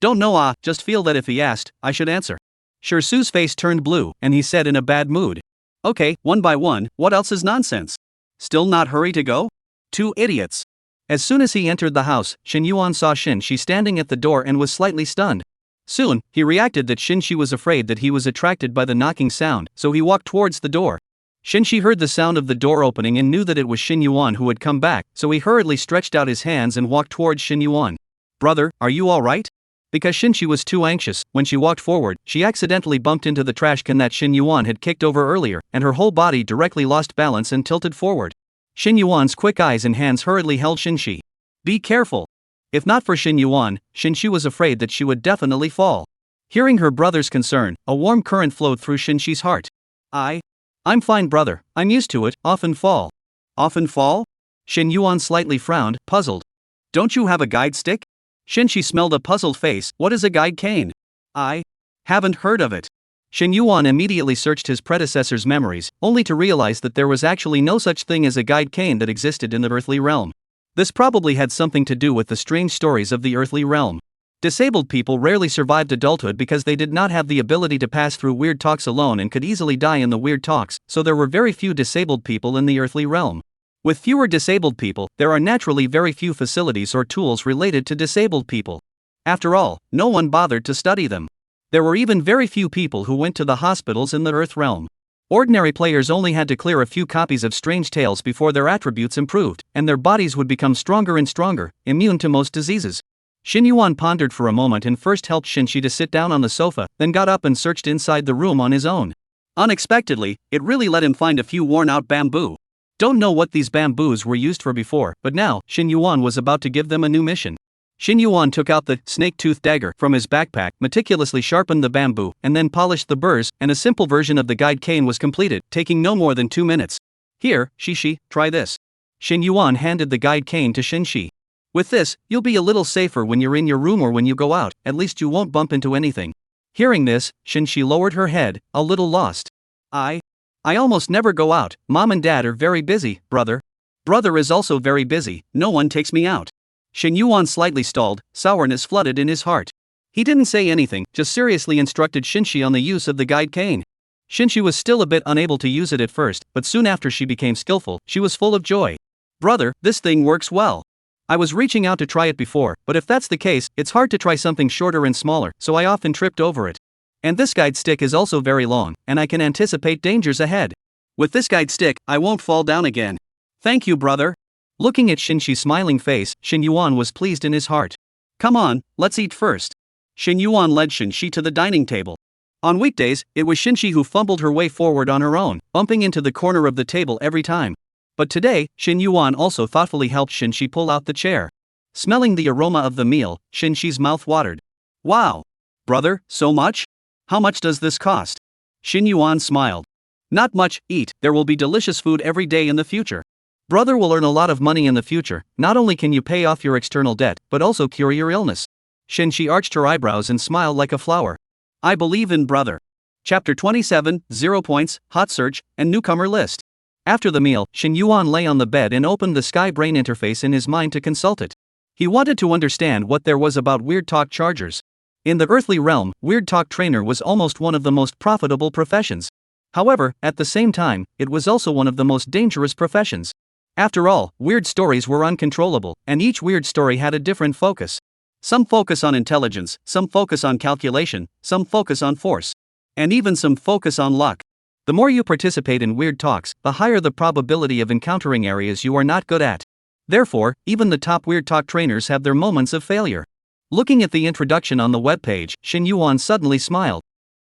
Don't know, just feel that if he asked, I should answer. Shi Su's face turned blue, and he said in a bad mood. Okay, one by one, what else is nonsense? Still not hurry to go? Two idiots. As soon as he entered the house, Shin Yuan saw Shin Shi standing at the door and was slightly stunned. Soon, he reacted that Shin Shi was afraid that he was attracted by the knocking sound, so he walked towards the door. Shin Shi heard the sound of the door opening and knew that it was Shin Yuan who had come back, so he hurriedly stretched out his hands and walked towards Shin Yuan. Brother, are you alright? Because Shin Shi was too anxious, when she walked forward, she accidentally bumped into the trash can that Shin Yuan had kicked over earlier, and her whole body directly lost balance and tilted forward. Shin Yuan's quick eyes and hands hurriedly held Shin Shi. Be careful. If not for Shin Yuan, Shin Shi was afraid that she would definitely fall. Hearing her brother's concern, a warm current flowed through Shin Shi's heart. I'm fine, brother, I'm used to it, often fall. Often fall? Shin Yuan slightly frowned, puzzled. Don't you have a guide stick? Shin Shi smelled a puzzled face. What is a guide cane? I haven't heard of it. Shin Yuan immediately searched his predecessor's memories, only to realize that there was actually no such thing as a guide cane that existed in the earthly realm. This probably had something to do with the strange stories of the earthly realm. Disabled people rarely survived adulthood because they did not have the ability to pass through weird talks alone and could easily die in the weird talks, so there were very few disabled people in the earthly realm. With fewer disabled people, there are naturally very few facilities or tools related to disabled people. After all, no one bothered to study them. There were even very few people who went to the hospitals in the earth realm. Ordinary players only had to clear a few copies of strange tales before their attributes improved, and their bodies would become stronger and stronger, immune to most diseases. Shin Yuan pondered for a moment and first helped Shin Shi to sit down on the sofa, then got up and searched inside the room on his own. Unexpectedly, it really let him find a few worn-out bamboo. Don't know what these bamboos were used for before, but now, Shin Yuan was about to give them a new mission. Shin Yuan took out the snake-tooth dagger from his backpack, meticulously sharpened the bamboo, and then polished the burrs, and a simple version of the guide cane was completed, taking no more than 2 minutes. Here, Shi, try this. Shin Yuan handed the guide cane to Shin Shi. With this, you'll be a little safer when you're in your room or when you go out, at least you won't bump into anything. Hearing this, Shin Shi lowered her head, a little lost. I almost never go out, Mom and Dad are very busy, brother. Brother is also very busy, no one takes me out. Shin Yuan slightly stalled, sourness flooded in his heart. He didn't say anything, just seriously instructed Shin Shi on the use of the guide cane. Shin Shi was still a bit unable to use it at first, but soon after she became skillful, she was full of joy. Brother, this thing works well. I was reaching out to try it before, but if that's the case, it's hard to try something shorter and smaller, so I often tripped over it. And this guide stick is also very long, and I can anticipate dangers ahead. With this guide stick, I won't fall down again. Thank you, brother. Looking at Shin Shi's smiling face, Shin Yuan was pleased in his heart. Come on, let's eat first. Shin Yuan led Shin Shi to the dining table. On weekdays, it was Shin Shi who fumbled her way forward on her own, bumping into the corner of the table every time. But today, Shin Yuan also thoughtfully helped Shin Shi pull out the chair. Smelling the aroma of the meal, Shin Shi's mouth watered. Wow! Brother, so much? How much does this cost? Shin Yuan smiled. Not much, eat, there will be delicious food every day in the future. Brother will earn a lot of money in the future, not only can you pay off your external debt, but also cure your illness. Shin Shi arched her eyebrows and smiled like a flower. I believe in brother. Chapter 27, 0 points, hot search, and newcomer list. After the meal, Shin Yuan lay on the bed and opened the Sky Brain interface in his mind to consult it. He wanted to understand what there was about Weird Talk chargers. In the earthly realm, Weird Talk trainer was almost one of the most profitable professions. However, at the same time, it was also one of the most dangerous professions. After all, weird stories were uncontrollable, and each weird story had a different focus. Some focus on intelligence, some focus on calculation, some focus on force, and even some focus on luck. The more you participate in weird talks, the higher the probability of encountering areas you are not good at. Therefore, even the top weird talk trainers have their moments of failure. Looking at the introduction on the webpage, Shin Yuan suddenly smiled.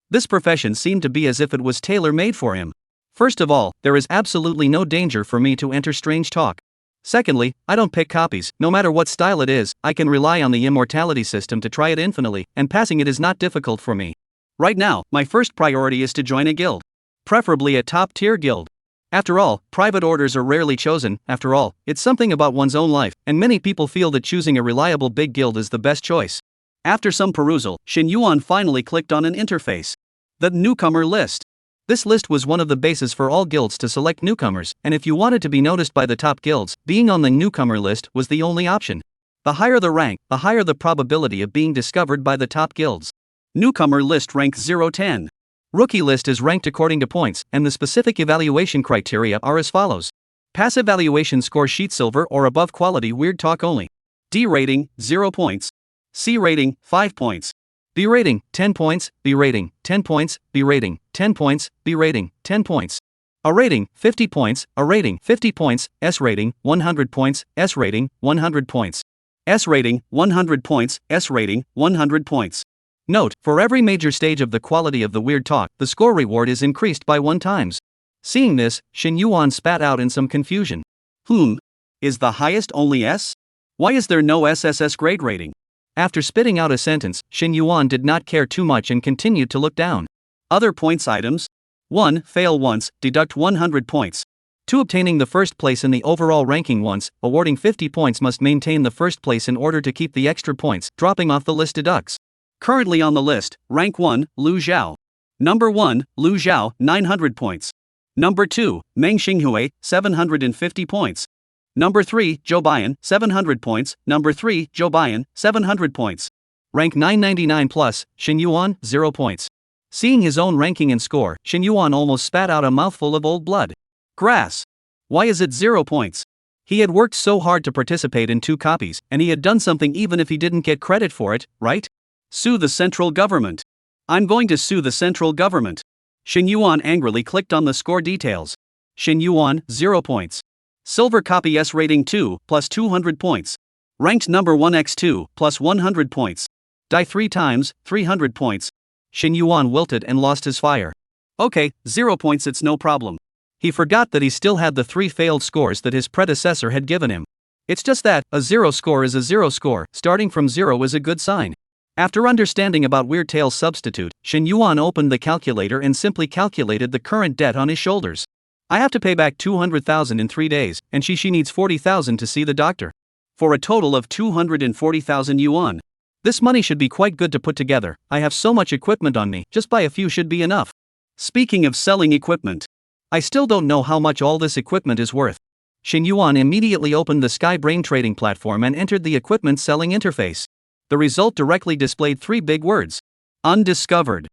This profession seemed to be as if it was tailor-made for him. First of all, there is absolutely no danger for me to enter strange talk. Secondly, I don't pick copies. No matter what style it is, I can rely on the immortality system to try it infinitely, and passing it is not difficult for me. Right now, my first priority is to join a guild. Preferably a top-tier guild. After all, private orders are rarely chosen. After all, it's something about one's own life, and many people feel that choosing a reliable big guild is the best choice. After some perusal, Shin Yuan finally clicked on an interface. The newcomer list. This list was one of the bases for all guilds to select newcomers, and if you wanted to be noticed by the top guilds, being on the newcomer list was the only option. The higher the rank, the higher the probability of being discovered by the top guilds. Newcomer list rank 0-10. Rookie list is ranked according to points, and the specific evaluation criteria are as follows. Pass evaluation score sheet silver or above quality weird talk only. D rating, 0 points. C rating, 5 points. B rating, 10 points. B rating, 10 points. B rating, 10 points. B rating, 10 points. A rating, 50 points. A rating, 50 points. S rating, 100 points. S rating, 100 points. S rating, 100 points. S rating, 100 points. Note, for every major stage of the quality of the weird talk, the score reward is increased by 1 times. Seeing this, Shin Yuan spat out in some confusion. Is the highest only S? Why is there no SSS grade rating? After spitting out a sentence, Shin Yuan did not care too much and continued to look down. Other points items. 1. Fail once, deduct 100 points. 2. Obtaining the first place in the overall ranking once, awarding 50 points must maintain the first place in order to keep the extra points, dropping off the list deducts. Currently on the list, rank 1, Lu Zhao. Number 1, Lu Zhao, 900 points. Number 2, Meng Xinghui, 750 points. Number 3, Zhou Baiyan, 700 points. Number 3, Zhou Baiyan, 700 points. Rank 999 plus, Shin Yuan, 0 points. Seeing his own ranking and score, Shin Yuan almost spat out a mouthful of old blood. Grass. Why is it 0 points? He had worked so hard to participate in 2 copies, and he had done something even if he didn't get credit for it, right? Sue the central government. I'm going to sue the central government. Shin Yuan angrily clicked on the score details. Shin Yuan, 0 points. Silver copy S rating 2, plus 200 points. Ranked number 1 x2, plus 100 points. Die 3 times, 300 points. Shin Yuan wilted and lost his fire. Okay, 0 points, it's no problem. He forgot that he still had the 3 failed scores that his predecessor had given him. It's just that, a 0 score is a 0 score, starting from 0 is a good sign. After understanding about Weird Tales Substitute, Shin Yuan opened the calculator and simply calculated the current debt on his shoulders. I have to pay back 200,000 in 3 days, and she needs 40,000 to see the doctor. For a total of 240,000 yuan. This money should be quite good to put together. I have so much equipment on me, just buy a few should be enough. Speaking of selling equipment, I still don't know how much all this equipment is worth. Shin Yuan immediately opened the Sky Brain trading platform and entered the equipment selling interface. The result directly displayed 3 big words. Undiscovered.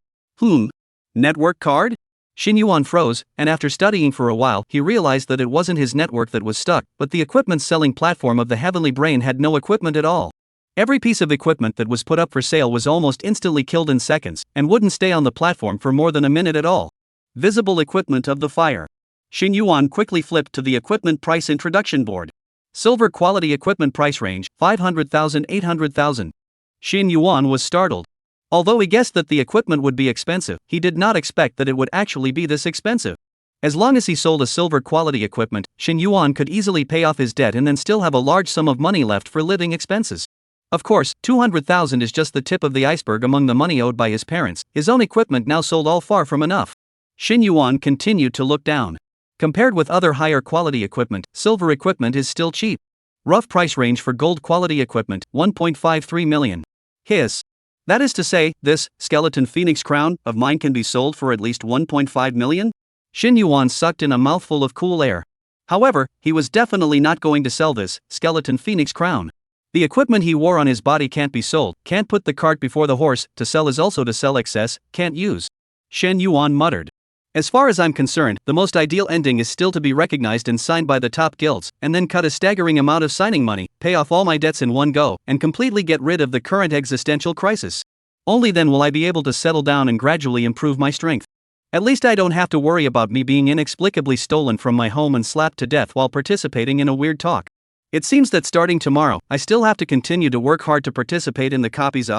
Network card? Shin Yuan froze, and after studying for a while, he realized that it wasn't his network that was stuck, but the equipment selling platform of the Heavenly Brain had no equipment at all. Every piece of equipment that was put up for sale was almost instantly killed in seconds, and wouldn't stay on the platform for more than a minute at all. Visible equipment of the fire. Shin Yuan quickly flipped to the equipment price introduction board. Silver quality equipment price range, 500,000 800,000. Shin Yuan was startled. Although he guessed that the equipment would be expensive, he did not expect that it would actually be this expensive. As long as he sold a silver quality equipment, Shin Yuan could easily pay off his debt and then still have a large sum of money left for living expenses. Of course, 200,000 is just the tip of the iceberg among the money owed by his parents. His own equipment now sold all far from enough. Shin Yuan continued to look down. Compared with other higher quality equipment, silver equipment is still cheap. Rough price range for gold quality equipment, 1.53 million. His. That is to say, this skeleton phoenix crown of mine can be sold for at least 1.5 million? Shin Yuan sucked in a mouthful of cool air. However, he was definitely not going to sell this skeleton phoenix crown. The equipment he wore on his body can't be sold, can't put the cart before the horse, to sell is also to sell excess, can't use. Shin Yuan muttered. As far as I'm concerned, the most ideal ending is still to be recognized and signed by the top guilds, and then cut a staggering amount of signing money, pay off all my debts in one go, and completely get rid of the current existential crisis. Only then will I be able to settle down and gradually improve my strength. At least I don't have to worry about me being inexplicably stolen from my home and slapped to death while participating in a weird talk. It seems that starting tomorrow, I still have to continue to work hard to participate in the copies.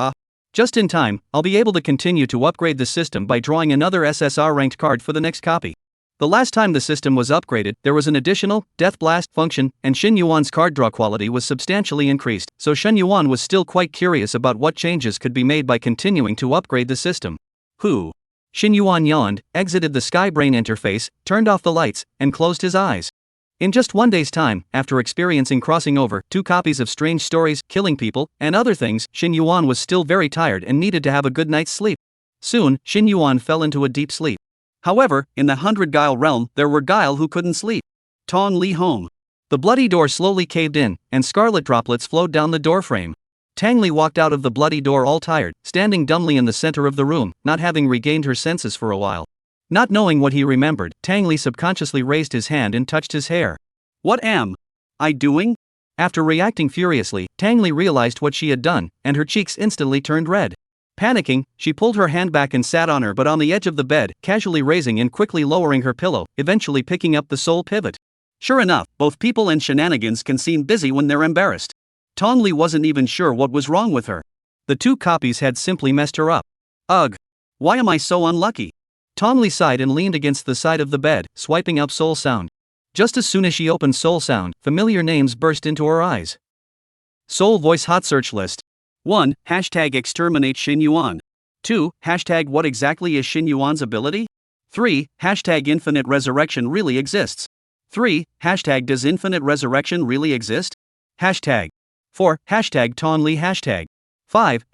Just in time, I'll be able to continue to upgrade the system by drawing another SSR ranked card for the next copy. The last time the system was upgraded, there was an additional Death Blast function, and Shin Yuan's card draw quality was substantially increased, so Shin Yuan was still quite curious about what changes could be made by continuing to upgrade the system. Shin Yuan yawned, exited the Skybrain interface, turned off the lights, and closed his eyes. In just one day's time, after experiencing crossing over 2 copies of strange stories, killing people, and other things, Shin Yuan was still very tired and needed to have a good night's sleep. Soon, Shin Yuan fell into a deep sleep. However, in the 100 Guile realm, there were Guile who couldn't sleep. Tong Li Hong. The bloody door slowly caved in, and scarlet droplets flowed down the doorframe. Tang Li walked out of the bloody door all tired, standing dumbly in the center of the room, not having regained her senses for a while. Not knowing what he remembered, Tang Li subconsciously raised his hand and touched his hair. What am I doing? After reacting furiously, Tang Li realized what she had done, and her cheeks instantly turned red. Panicking, she pulled her hand back and sat on her but on the edge of the bed, casually raising and quickly lowering her pillow, eventually picking up the soul pivot. Sure enough, both people and shenanigans can seem busy when they're embarrassed. Tong Li wasn't even sure what was wrong with her. The 2 copies had simply messed her up. Ugh. Why am I so unlucky? Tong Li sighed and leaned against the side of the bed, swiping up Soul Sound. Just as soon as she opened Soul Sound, familiar names burst into her eyes. Soul Voice Hot Search List. 1. #exterminate Shin Yuan. 2. What exactly is Shin Yuan's ability? 3. Infinite resurrection really exists. 3. Does infinite resurrection really exist? 4. Tong Li. 5.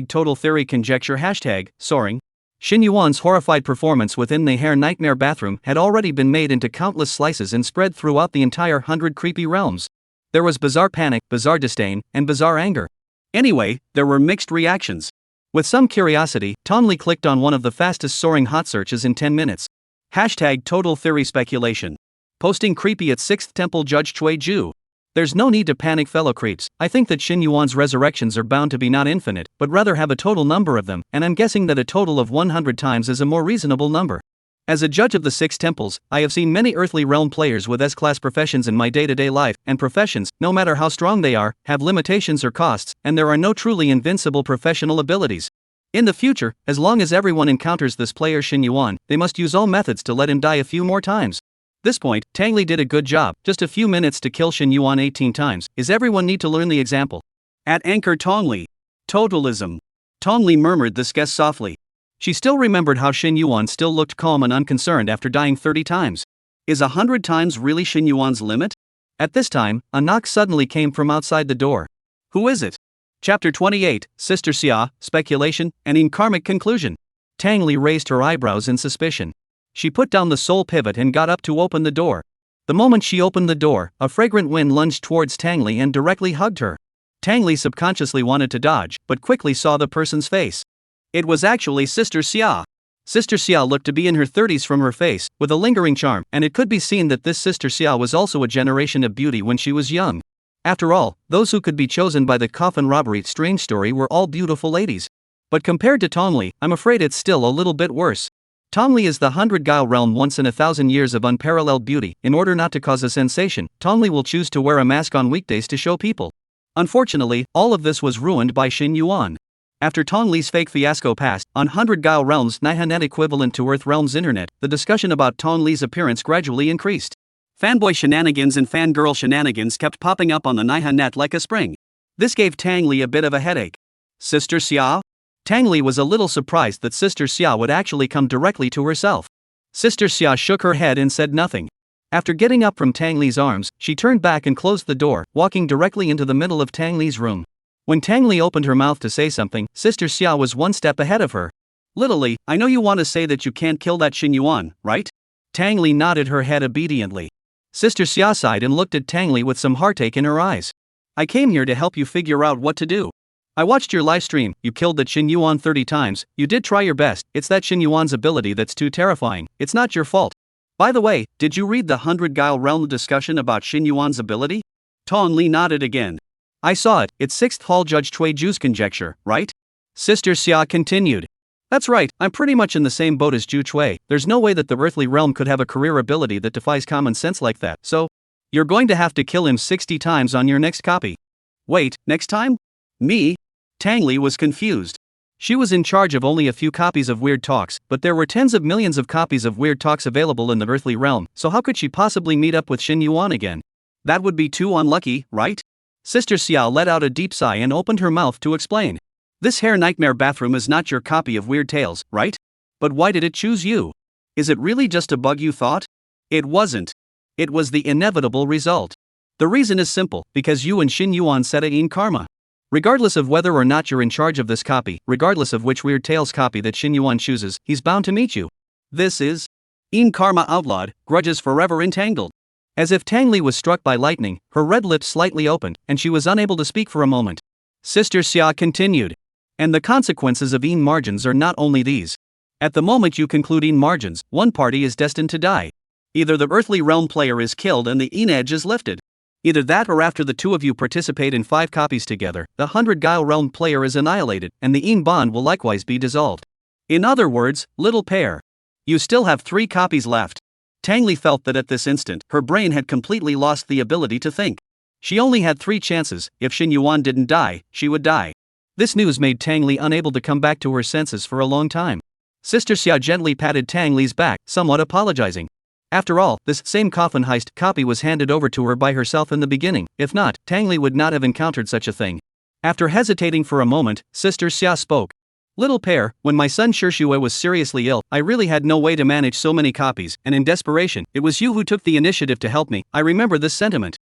Total theory conjecture. Soaring. Shin Yuan's horrified performance within the hair nightmare bathroom had already been made into countless slices and spread throughout the entire 100 creepy realms. There was bizarre panic, bizarre disdain, and bizarre anger. Anyway, there were mixed reactions. With some curiosity, Tong Li clicked on one of the fastest soaring hot searches in 10 minutes. Total theory speculation. Posting creepy at 6th Temple Judge Cui Ju. There's no need to panic, fellow creeps. I think that Shin Yuan's resurrections are bound to be not infinite, but rather have a total number of them, and I'm guessing that a total of 100 times is a more reasonable number. As a judge of the 6 temples, I have seen many earthly realm players with S-class professions in my day-to-day life, and professions, no matter how strong they are, have limitations or costs, and there are no truly invincible professional abilities. In the future, as long as everyone encounters this player Shin Yuan, they must use all methods to let him die a few more times. This point, Tang Li did a good job. Just a few minutes to kill Shin Yuan 18 times. Is everyone need to learn the example? At Anchor Tong Li. Totalism. Tong Li murmured this guess softly. She still remembered how Shin Yuan still looked calm and unconcerned after dying 30 times. Is 100 times really Shin Yuan's limit? At this time, a knock suddenly came from outside the door. Who is it? Chapter 28, Sister Xia, Speculation, and in Karmic Conclusion. Tang Li raised her eyebrows in suspicion. She put down the soul pivot and got up to open the door. The moment she opened the door, a fragrant wind lunged towards Tang Li and directly hugged her. Tang Li subconsciously wanted to dodge, but quickly saw the person's face. It was actually Sister Xia. Sister Xia looked to be in her 30s from her face, with a lingering charm, and it could be seen that this Sister Xia was also a generation of beauty when she was young. After all, those who could be chosen by the coffin robbery strange story were all beautiful ladies. But compared to Tong Li, I'm afraid it's still a little bit worse. Tong Li is the 100 Guile realm once in 1,000 years of unparalleled beauty. In order not to cause a sensation, Tong Li will choose to wear a mask on weekdays to show people. Unfortunately, all of this was ruined by Shin Yuan. After Tong Li's fake fiasco passed, on 100 Guile realms Nihanet equivalent to Earth realm's internet, the discussion about Tong Li's appearance gradually increased. Fanboy shenanigans and fangirl shenanigans kept popping up on the Nihanet like a spring. This gave Tang Li a bit of a headache. Sister Xia? Tang Li was a little surprised that Sister Xia would actually come directly to herself. Sister Xia shook her head and said nothing. After getting up from Tang Li's arms, she turned back and closed the door, walking directly into the middle of Tang Li's room. When Tang Li opened her mouth to say something, Sister Xia was one step ahead of her. Little Li, I know you want to say that you can't kill that Shin Yuan, right? Tang Li nodded her head obediently. Sister Xia sighed and looked at Tang Li with some heartache in her eyes. I came here to help you figure out what to do. I watched your live stream, you killed that Shin Yuan 30 times, you did try your best, it's that Shin Yuan's ability that's too terrifying, it's not your fault. By the way, did you read the 100 Guile Realm discussion about Shin Yuan's ability? Tong Li nodded again. I saw it, it's 6th Hall Judge Cui Ju's conjecture, right? Sister Xia continued. That's right, I'm pretty much in the same boat as Ju Cui, there's no way that the earthly realm could have a career ability that defies common sense like that, so you're going to have to kill him 60 times on your next copy. Wait, next time? Me? Tang Li was confused. She was in charge of only a few copies of Weird Talks, but there were tens of millions of copies of Weird Talks available in the earthly realm, so how could she possibly meet up with Shin Yuan again? That would be too unlucky, right? Sister Xiao let out a deep sigh and opened her mouth to explain. This hair nightmare bathroom is not your copy of Weird Tales, right? But why did it choose you? Is it really just a bug you thought? It wasn't. It was the inevitable result. The reason is simple, because you and Shin Yuan set it in karma. Regardless of whether or not you're in charge of this copy, regardless of which Weird Tales copy that Shin Yuan chooses, he's bound to meet you. This is in karma outlawed, grudges forever entangled. As if Tang Li was struck by lightning, her red lips slightly opened, and she was unable to speak for a moment. Sister Xia continued. And the consequences of in margins are not only these. At the moment you conclude in margins, one party is destined to die. Either the earthly realm player is killed and the in edge is lifted. Either that or after the two of you participate in 5 copies together, the 100 Guile Realm player is annihilated, and the in bond will likewise be dissolved. In other words, little pair. You still have 3 copies left. Tang Li felt that at this instant, her brain had completely lost the ability to think. She only had 3 chances, if Shin Yuan didn't die, she would die. This news made Tang Li unable to come back to her senses for a long time. Sister Xia gently patted Tang Li's back, somewhat apologizing. After all, this same coffin heist copy was handed over to her by herself in the beginning, if not, Tang Li would not have encountered such a thing. After hesitating for a moment, Sister Xia spoke. Little pair, when my son Shishue was seriously ill, I really had no way to manage so many copies, and in desperation, it was you who took the initiative to help me. I remember this sentiment.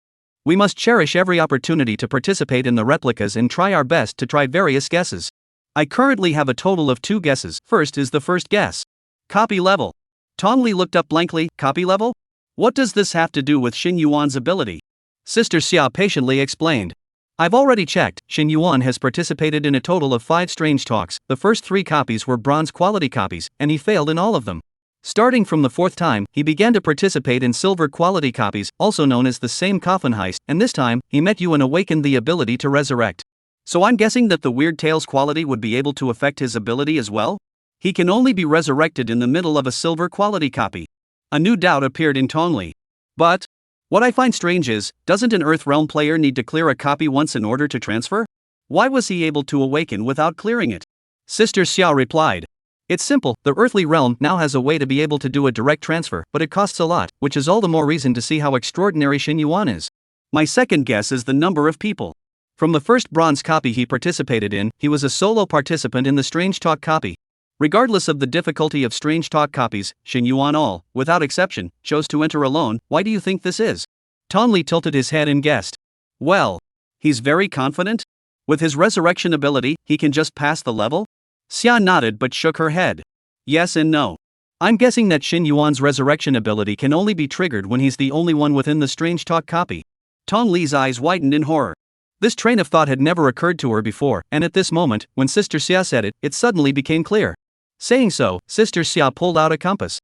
We must cherish every opportunity to participate in the replicas and try our best to try various guesses. I currently have a total of 2 guesses. First is the first guess. Copy level. Tong Li looked up blankly. Copy level? What does this have to do with Shin Yuan's ability? Sister Xia patiently explained. I've already checked, Shin Yuan has participated in a total of 5 strange talks, the first 3 copies were bronze quality copies, and he failed in all of them. Starting from the 4th time, he began to participate in silver quality copies, also known as the same coffin heist, and this time, he met you and awakened the ability to resurrect. So I'm guessing that the Weird Tales quality would be able to affect his ability as well? He can only be resurrected in the middle of a silver quality copy. A new doubt appeared in Tong Li. But what I find strange is, doesn't an Earth Realm player need to clear a copy once in order to transfer? Why was he able to awaken without clearing it? Sister Xiao replied. It's simple, the Earthly Realm now has a way to be able to do a direct transfer, but it costs a lot, which is all the more reason to see how extraordinary Shin Yuan is. My second guess is the number of people. From the first bronze copy he participated in, he was a solo participant in the Strange Talk copy. Regardless of the difficulty of Strange Talk copies, Shin Yuan all, without exception, chose to enter alone. Why do you think this is? Tong Li tilted his head and guessed. Well, he's very confident? With his resurrection ability, he can just pass the level? Xia nodded but shook her head. Yes and no. I'm guessing that Shin Yuan's resurrection ability can only be triggered when he's the only one within the Strange Talk copy. Tong Li's eyes widened in horror. This train of thought had never occurred to her before, and at this moment, when Sister Xia said it, it suddenly became clear. Saying so, Sister Xia pulled out a compass.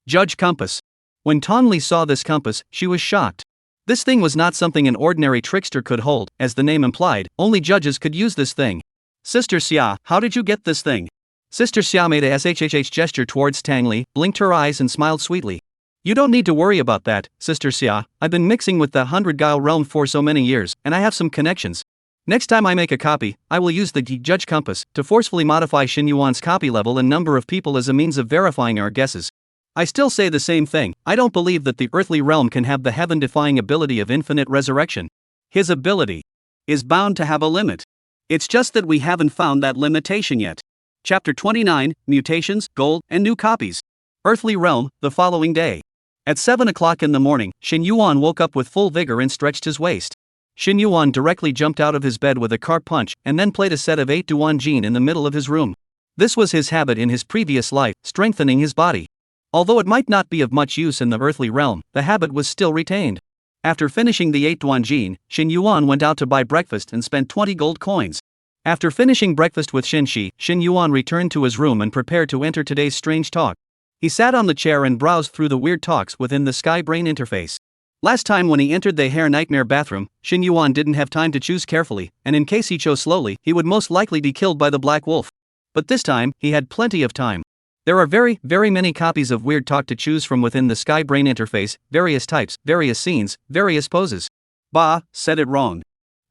Judge compass. When Tong Li saw this compass, she was shocked. This thing was not something an ordinary trickster could hold, as the name implied, only judges could use this thing. Sister Xia, how did you get this thing? Sister Xia made a shhh gesture towards Tang Li, blinked her eyes and smiled sweetly. You don't need to worry about that, Sister Xia, I've been mixing with the 100 Guile Realm for so many years, and I have some connections. Next time I make a copy, I will use the Judge Compass to forcefully modify Shin Yuan's copy level and number of people as a means of verifying our guesses. I still say the same thing, I don't believe that the earthly realm can have the heaven-defying ability of infinite resurrection. His ability is bound to have a limit. It's just that we haven't found that limitation yet. Chapter 29, Mutations, Gold, and New Copies. Earthly Realm, the following day. At 7 o'clock in the morning, Shin Yuan woke up with full vigor and stretched his waist. Shin Yuan directly jumped out of his bed with a cart punch and then played a set of 8 Duan Jin in the middle of his room. This was his habit in his previous life, strengthening his body. Although it might not be of much use in the earthly realm, the habit was still retained. After finishing the 8 Duan Jin, Shin Yuan went out to buy breakfast and spent 20 gold coins. After finishing breakfast with Shin Yuan returned to his room and prepared to enter today's strange talk. He sat on the chair and browsed through the weird talks within the Sky Brain interface. Last time when he entered the Hair Nightmare bathroom, Shin Yuan didn't have time to choose carefully, and in case he chose slowly, he would most likely be killed by the Black Wolf. But this time, he had plenty of time. There are very many copies of weird talk to choose from within the Sky Brain interface, various types, various scenes, various poses. Bah, said it wrong.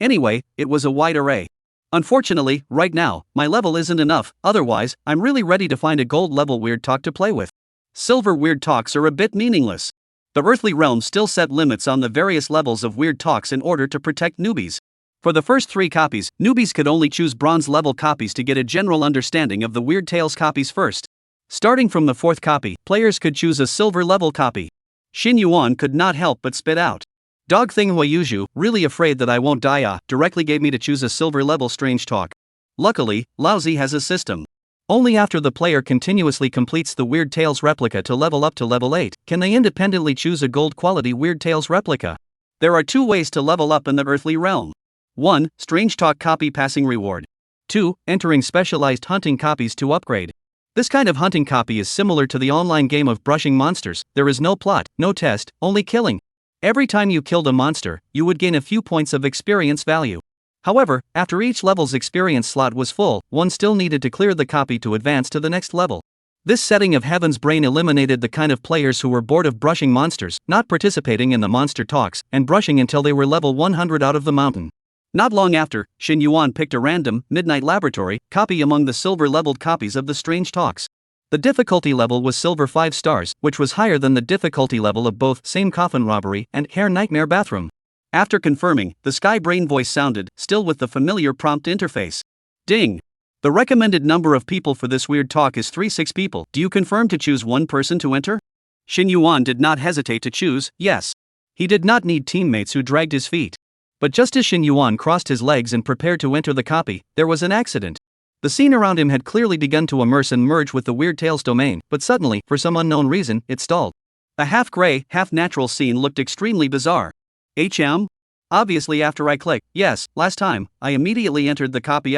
Anyway, it was a wide array. Unfortunately, right now, my level isn't enough, otherwise, I'm really ready to find a gold level weird talk to play with. Silver weird talks are a bit meaningless. The earthly realm still set limits on the various levels of weird talks in order to protect newbies. For the first 3 copies, newbies could only choose bronze level copies to get a general understanding of the Weird Tales copies first. Starting from the 4th copy, players could choose a silver level copy. Shin Yuan could not help but spit out. Dog thing Huayuju, really afraid that I won't die, directly gave me to choose a silver level strange talk. Luckily, Laozi has a system. Only after the player continuously completes the Weird Tales replica to level up to level 8, can they independently choose a gold quality Weird Tales replica. There are 2 ways to level up in the earthly realm. 1. Strange talk copy passing reward. 2. Entering specialized hunting copies to upgrade. This kind of hunting copy is similar to the online game of brushing monsters. There is no plot, no test, only killing. Every time you killed a monster, you would gain a few points of experience value. However, after each level's experience slot was full, one still needed to clear the copy to advance to the next level. This setting of Heaven's Brain eliminated the kind of players who were bored of brushing monsters, not participating in the monster talks, and brushing until they were level 100 out of the mountain. Not long after, Shin Yuan picked a random, Midnight Laboratory, copy among the silver-leveled copies of the strange talks. The difficulty level was silver 5 stars, which was higher than the difficulty level of both Same Coffin Robbery and Hair Nightmare Bathroom. After confirming, the Sky Brain voice sounded, still with the familiar prompt interface. Ding! The recommended number of people for this weird talk is 36 people. Do you confirm to choose one person to enter? Shin Yuan did not hesitate to choose yes. He did not need teammates who dragged his feet. But just as Shin Yuan crossed his legs and prepared to enter the copy, there was an accident. The scene around him had clearly begun to immerse and merge with the Weird Tales domain, but suddenly, for some unknown reason, it stalled. A half-gray, half-natural scene looked extremely bizarre. Obviously after I clicked yes, last time, I immediately entered the copy.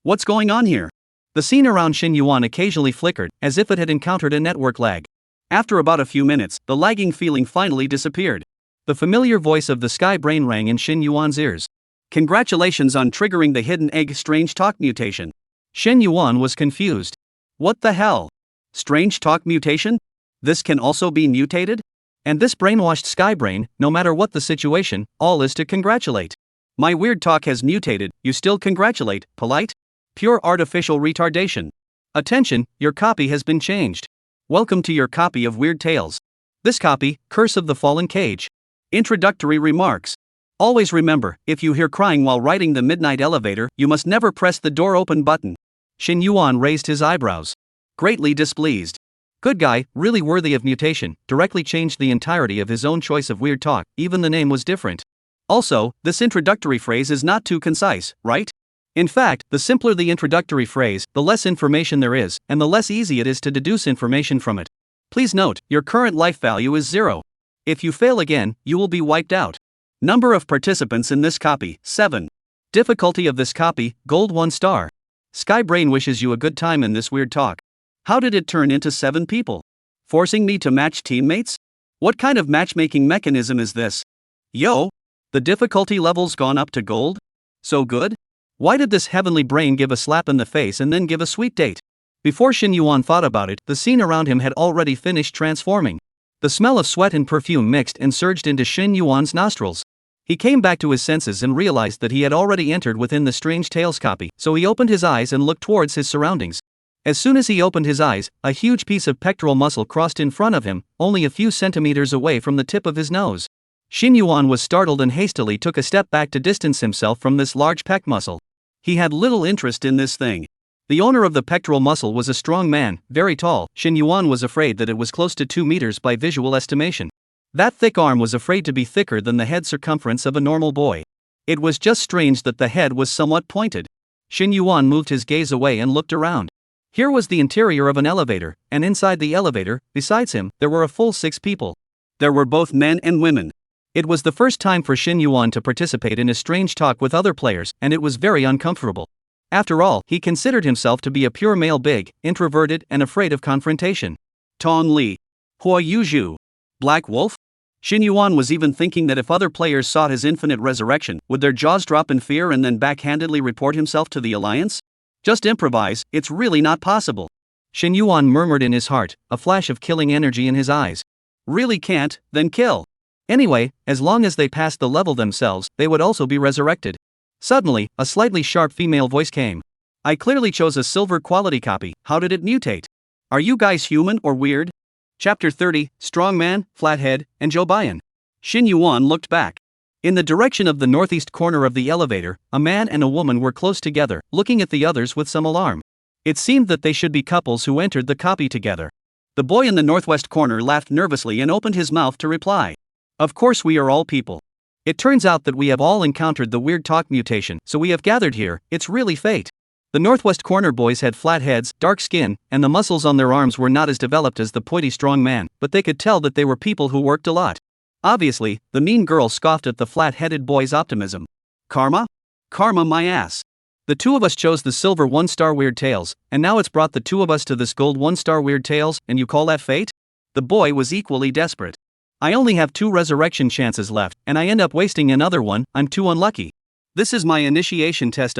What's going on here? The scene around Shin Yuan occasionally flickered, as if it had encountered a network lag. After about a few minutes, the lagging feeling finally disappeared. The familiar voice of the Sky Brain rang in Shin Yuan's ears. Congratulations on triggering the Hidden Egg Strange Talk mutation. Shin Yuan was confused. What the hell? Strange Talk mutation? This can also be mutated? And this brainwashed Sky Brain, no matter what the situation, all is to congratulate. My weird talk has mutated, you still congratulate, polite? Pure artificial retardation. Attention, your copy has been changed. Welcome to your copy of Weird Tales. This copy, Curse of the Fallen Cage. Introductory remarks. Always remember, if you hear crying while riding the midnight elevator, you must never press the door open button. Shin Yuan raised his eyebrows. Greatly displeased. Good guy, really worthy of mutation, directly changed the entirety of his own choice of weird talk, even the name was different. Also, this introductory phrase is not too concise, right? In fact, the simpler the introductory phrase, the less information there is, and the less easy it is to deduce information from it. Please note, your current life value is 0. If you fail again, you will be wiped out. Number of participants in this copy, 7. Difficulty of this copy, gold 1 star. Sky Brain wishes you a good time in this weird talk. How did it turn into 7 people? Forcing me to match teammates? What kind of matchmaking mechanism is this? Yo! The difficulty level's gone up to gold? So good? Why did this heavenly brain give a slap in the face and then give a sweet date? Before Shin Yuan thought about it, the scene around him had already finished transforming. The smell of sweat and perfume mixed and surged into Shin Yuan's nostrils. He came back to his senses and realized that he had already entered within the Strange Tales copy, so he opened his eyes and looked towards his surroundings. As soon as he opened his eyes, a huge piece of pectoral muscle crossed in front of him, only a few centimeters away from the tip of his nose. Shin Yuan was startled and hastily took a step back to distance himself from this large pec muscle. He had little interest in this thing. The owner of the pectoral muscle was a strong man, very tall. Shin Yuan was afraid that it was close to 2 meters by visual estimation. That thick arm was afraid to be thicker than the head circumference of a normal boy. It was just strange that the head was somewhat pointed. Shin Yuan moved his gaze away and looked around. Here was the interior of an elevator, and inside the elevator, besides him, there were a full 6 people. There were both men and women. It was the first time for Shin Yuan to participate in a strange talk with other players, and it was very uncomfortable. After all, he considered himself to be a pure male, big, introverted, and afraid of confrontation. Ton Li. Hua Yuzhu. Black Wolf? Shin Yuan was even thinking that if other players sought his infinite resurrection, would their jaws drop in fear and then backhandedly report himself to the Alliance? Just improvise, it's really not possible. Shin Yuan murmured in his heart, a flash of killing energy in his eyes. Really can't, then kill. Anyway, as long as they passed the level themselves, they would also be resurrected. Suddenly, a slightly sharp female voice came. I clearly chose a silver quality copy, how did it mutate? Are you guys human or weird? Chapter 30, Strongman, Flathead, and Jobayan. Shin Yuan looked back. In the direction of the northeast corner of the elevator, a man and a woman were close together, looking at the others with some alarm. It seemed that they should be couples who entered the copy together. The boy in the northwest corner laughed nervously and opened his mouth to reply. Of course we are all people. It turns out that we have all encountered the weird talk mutation, so we have gathered here, it's really fate. The northwest corner boys had flat heads, dark skin, and the muscles on their arms were not as developed as the pointy strong man, but they could tell that they were people who worked a lot. Obviously, the mean girl scoffed at the flat-headed boy's optimism. Karma? Karma my ass. The two of us chose the silver 1-star Weird Tales, and now it's brought the two of us to this gold 1-star Weird Tales, and you call that fate? The boy was equally desperate. I only have 2 resurrection chances left, and I end up wasting another one, I'm too unlucky. This is my initiation test,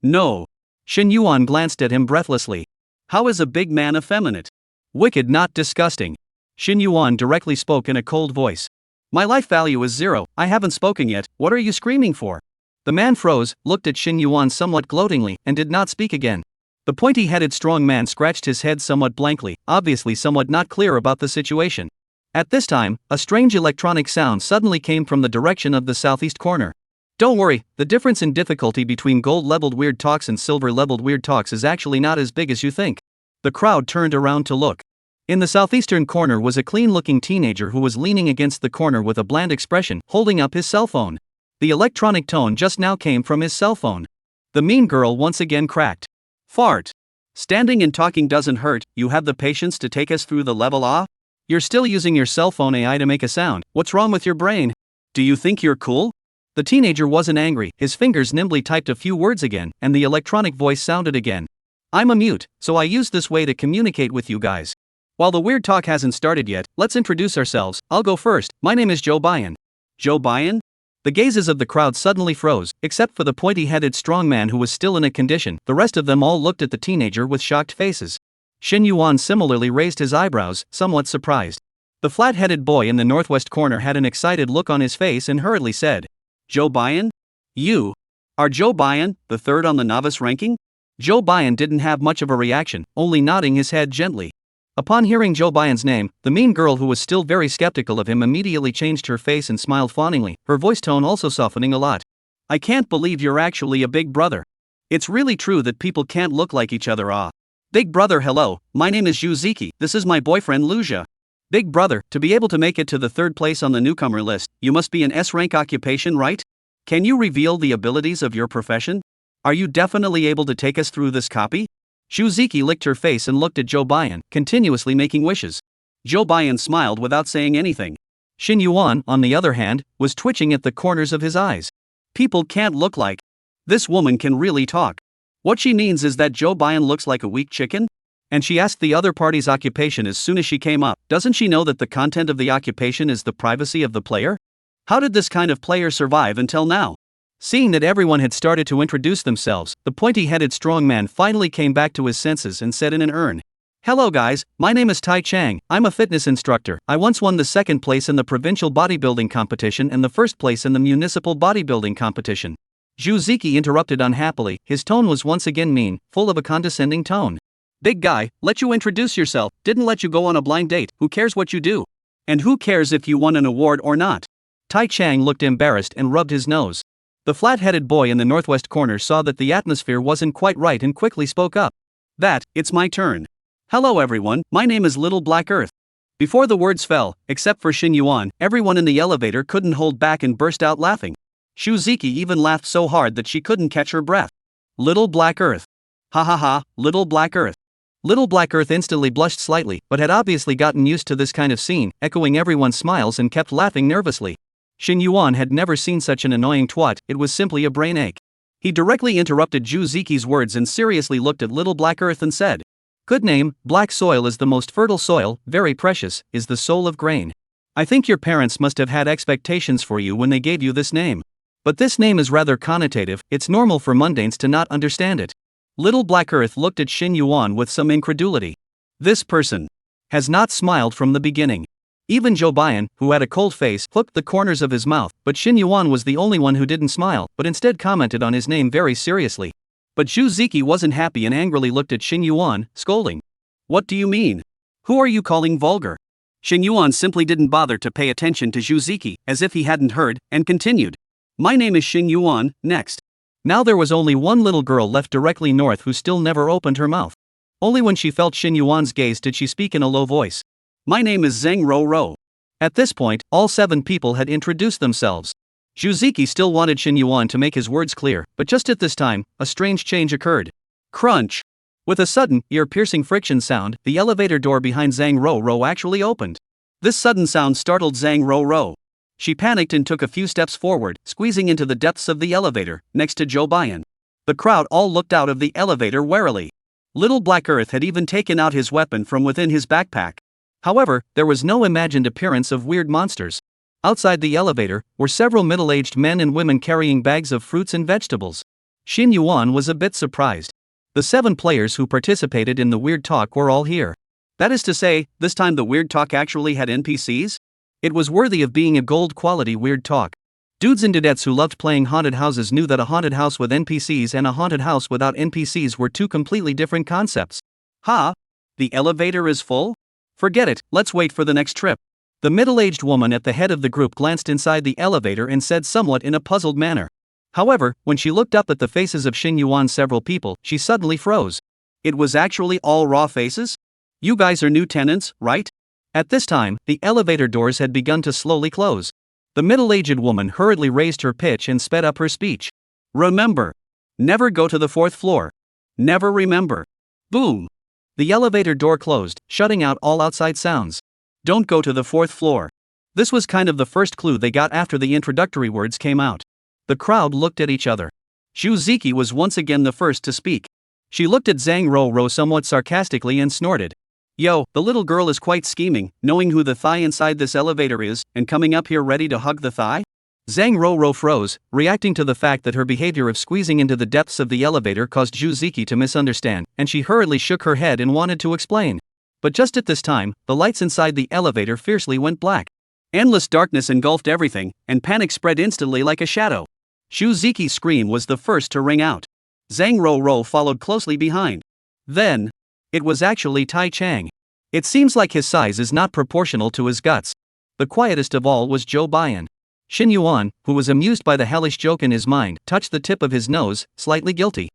No. Shin Yuan glanced at him breathlessly. How is a big man effeminate? Wicked, not disgusting. Shin Yuan directly spoke in a cold voice. My life value is 0, I haven't spoken yet, what are you screaming for? The man froze, looked at Shin Yuan somewhat gloatingly, and did not speak again. The pointy-headed strong man scratched his head somewhat blankly, obviously somewhat not clear about the situation. At this time, a strange electronic sound suddenly came from the direction of the southeast corner. Don't worry, the difference in difficulty between gold-leveled Weird Talks and silver-leveled Weird Talks is actually not as big as you think. The crowd turned around to look. In the southeastern corner was a clean-looking teenager who was leaning against the corner with a bland expression, holding up his cell phone. The electronic tone just now came from his cell phone. The mean girl once again cracked. Fart. Standing and talking doesn't hurt, you have the patience to take us through the level. You're still using your cell phone AI to make a sound, what's wrong with your brain? Do you think you're cool? The teenager wasn't angry, his fingers nimbly typed a few words again, and the electronic voice sounded again. I'm a mute, so I use this way to communicate with you guys. While the weird talk hasn't started yet, let's introduce ourselves. I'll go first, my name is Jobayan. Jobayan? The gazes of the crowd suddenly froze, except for the pointy-headed strong man who was still in a condition. The rest of them all looked at the teenager with shocked faces. Shin Yuan similarly raised his eyebrows, somewhat surprised. The flat-headed boy in the northwest corner had an excited look on his face and hurriedly said, Jobayan? You are Jobayan, the third on the novice ranking? Jobayan didn't have much of a reaction, only nodding his head gently. Upon hearing Jobayan's name, the mean girl who was still very skeptical of him immediately changed her face and smiled fawningly, her voice tone also softening a lot. I can't believe you're actually a big brother. It's really true that people can't look like each other. Big brother, hello, my name is Yuziki, this is my boyfriend Luja. Big brother, to be able to make it to the 3rd place on the newcomer list, you must be an S-rank occupation, right? Can you reveal the abilities of your profession? Are you definitely able to take us through this copy? Yuziki licked her face and looked at Jobayan, continuously making wishes. Jobayan smiled without saying anything. Shin Yuan, on the other hand, was twitching at the corners of his eyes. People can't look like. This woman can really talk. What she means is that Jobayan looks like a weak chicken? And she asked the other party's occupation as soon as she came up. Doesn't she know that the content of the occupation is the privacy of the player? How did this kind of player survive until now? Seeing that everyone had started to introduce themselves, the pointy-headed strong man finally came back to his senses and said in an earn. Hello guys, my name is Tai Chang, I'm a fitness instructor. I once won the 2nd place in the provincial bodybuilding competition and the 1st place in the municipal bodybuilding competition. Yuziki interrupted unhappily, his tone was once again mean, full of a condescending tone. Big guy, let you introduce yourself, didn't let you go on a blind date, who cares what you do? And who cares if you won an award or not? Tai Chang looked embarrassed and rubbed his nose. The flat-headed boy in the northwest corner saw that the atmosphere wasn't quite right and quickly spoke up. It's my turn. Hello everyone, my name is Little Black Earth. Before the words fell, except for Shin Yuan, everyone in the elevator couldn't hold back and burst out laughing. Yuziki even laughed so hard that she couldn't catch her breath. Little Black Earth. Ha ha ha, Little Black Earth. Little Black Earth instantly blushed slightly, but had obviously gotten used to this kind of scene, echoing everyone's smiles and kept laughing nervously. Shin Yuan had never seen such an annoying twat, it was simply a brain ache. He directly interrupted Zhu Ziqi's words and seriously looked at Little Black Earth and said, "Good name, black soil is the most fertile soil, very precious, is the soul of grain. I think your parents must have had expectations for you when they gave you this name. But this name is rather connotative, it's normal for mundanes to not understand it." Little Black Earth looked at Xin Yuan with some incredulity. This person has not smiled from the beginning. Even Zhou Baiyan, who had a cold face, hooked the corners of his mouth, but Xin Yuan was the only one who didn't smile, but instead commented on his name very seriously. But Zhu Ziqi wasn't happy and angrily looked at Xin Yuan, scolding. "What do you mean? Who are you calling vulgar?" Xin Yuan simply didn't bother to pay attention to Zhu Ziqi, as if he hadn't heard, and continued. "My name is Xin Yuan, next." Now there was only one little girl left directly north who still never opened her mouth. Only when she felt Xin Yuan's gaze did she speak in a low voice. "My name is Zhang Ro. At this point, all 7 people had introduced themselves. Zhu Ziqi still wanted Xin Yuan to make his words clear, but just at this time, a strange change occurred. Crunch! With a sudden, ear-piercing friction sound, the elevator door behind Zhang Ro actually opened. This sudden sound startled Zhang Ro. She panicked and took a few steps forward, squeezing into the depths of the elevator, next to Zhou Baiyan. The crowd all looked out of the elevator warily. Little Black Earth had even taken out his weapon from within his backpack. However, there was no imagined appearance of weird monsters. Outside the elevator were several middle-aged men and women carrying bags of fruits and vegetables. Xin Yuan was a bit surprised. The 7 players who participated in the weird talk were all here. That is to say, this time the weird talk actually had NPCs? It was worthy of being a gold-quality weird talk. Dudes and dudettes who loved playing haunted houses knew that a haunted house with NPCs and a haunted house without NPCs were 2 completely different concepts. Ha! The elevator is full? Forget it, let's wait for the next trip. The middle-aged woman at the head of the group glanced inside the elevator and said somewhat in a puzzled manner. However, when she looked up at the faces of Xin Yuan's several people, she suddenly froze. It was actually all raw faces? You guys are new tenants, right? At this time, the elevator doors had begun to slowly close. The middle-aged woman hurriedly raised her pitch and sped up her speech. Remember. Never go to the 4th floor. Never remember. Boom. The elevator door closed, shutting out all outside sounds. Don't go to the 4th floor. This was kind of the first clue they got after the introductory words came out. The crowd looked at each other. Zhu Ziqi was once again the first to speak. She looked at Zhang Ro somewhat sarcastically and snorted. Yo, the little girl is quite scheming, knowing who the thigh inside this elevator is, and coming up here ready to hug the thigh? Zhang Ro froze, reacting to the fact that her behavior of squeezing into the depths of the elevator caused Zhu Ziqi to misunderstand, and she hurriedly shook her head and wanted to explain. But just at this time, the lights inside the elevator fiercely went black. Endless darkness engulfed everything, and panic spread instantly like a shadow. Zhu Ziqi's scream was the first to ring out. Zhang Ro followed closely behind. Then, it was actually Tai Chang. It seems like his size is not proportional to his guts. The quietest of all was Zhou Baiyan. Xin Yuan, who was amused by the hellish joke in his mind, touched the tip of his nose, slightly guilty.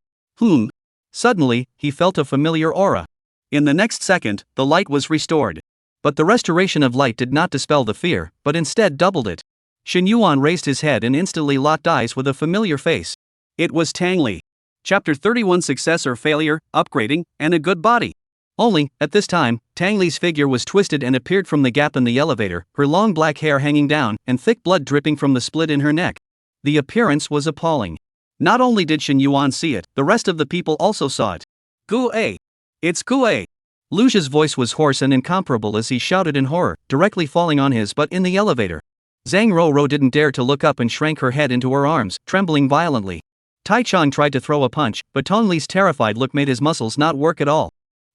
Suddenly, he felt a familiar aura. In the next second, the light was restored. But the restoration of light did not dispel the fear, but instead doubled it. Xin Yuan raised his head and instantly locked eyes with a familiar face. It was Tang Li. Chapter 31 Success or Failure, Upgrading, and a Good Body. Only, at this time, Tang Li's figure was twisted and appeared from the gap in the elevator, her long black hair hanging down, and thick blood dripping from the split in her neck. The appearance was appalling. Not only did Xin Yuan see it, the rest of the people also saw it. Gu-A! It's Gu-A! Lucia's voice was hoarse and incomparable as he shouted in horror, directly falling on his butt in the elevator. Zhang Ro didn't dare to look up and shrank her head into her arms, trembling violently. Tai Chang tried to throw a punch, but Tong Li's terrified look made his muscles not work at all.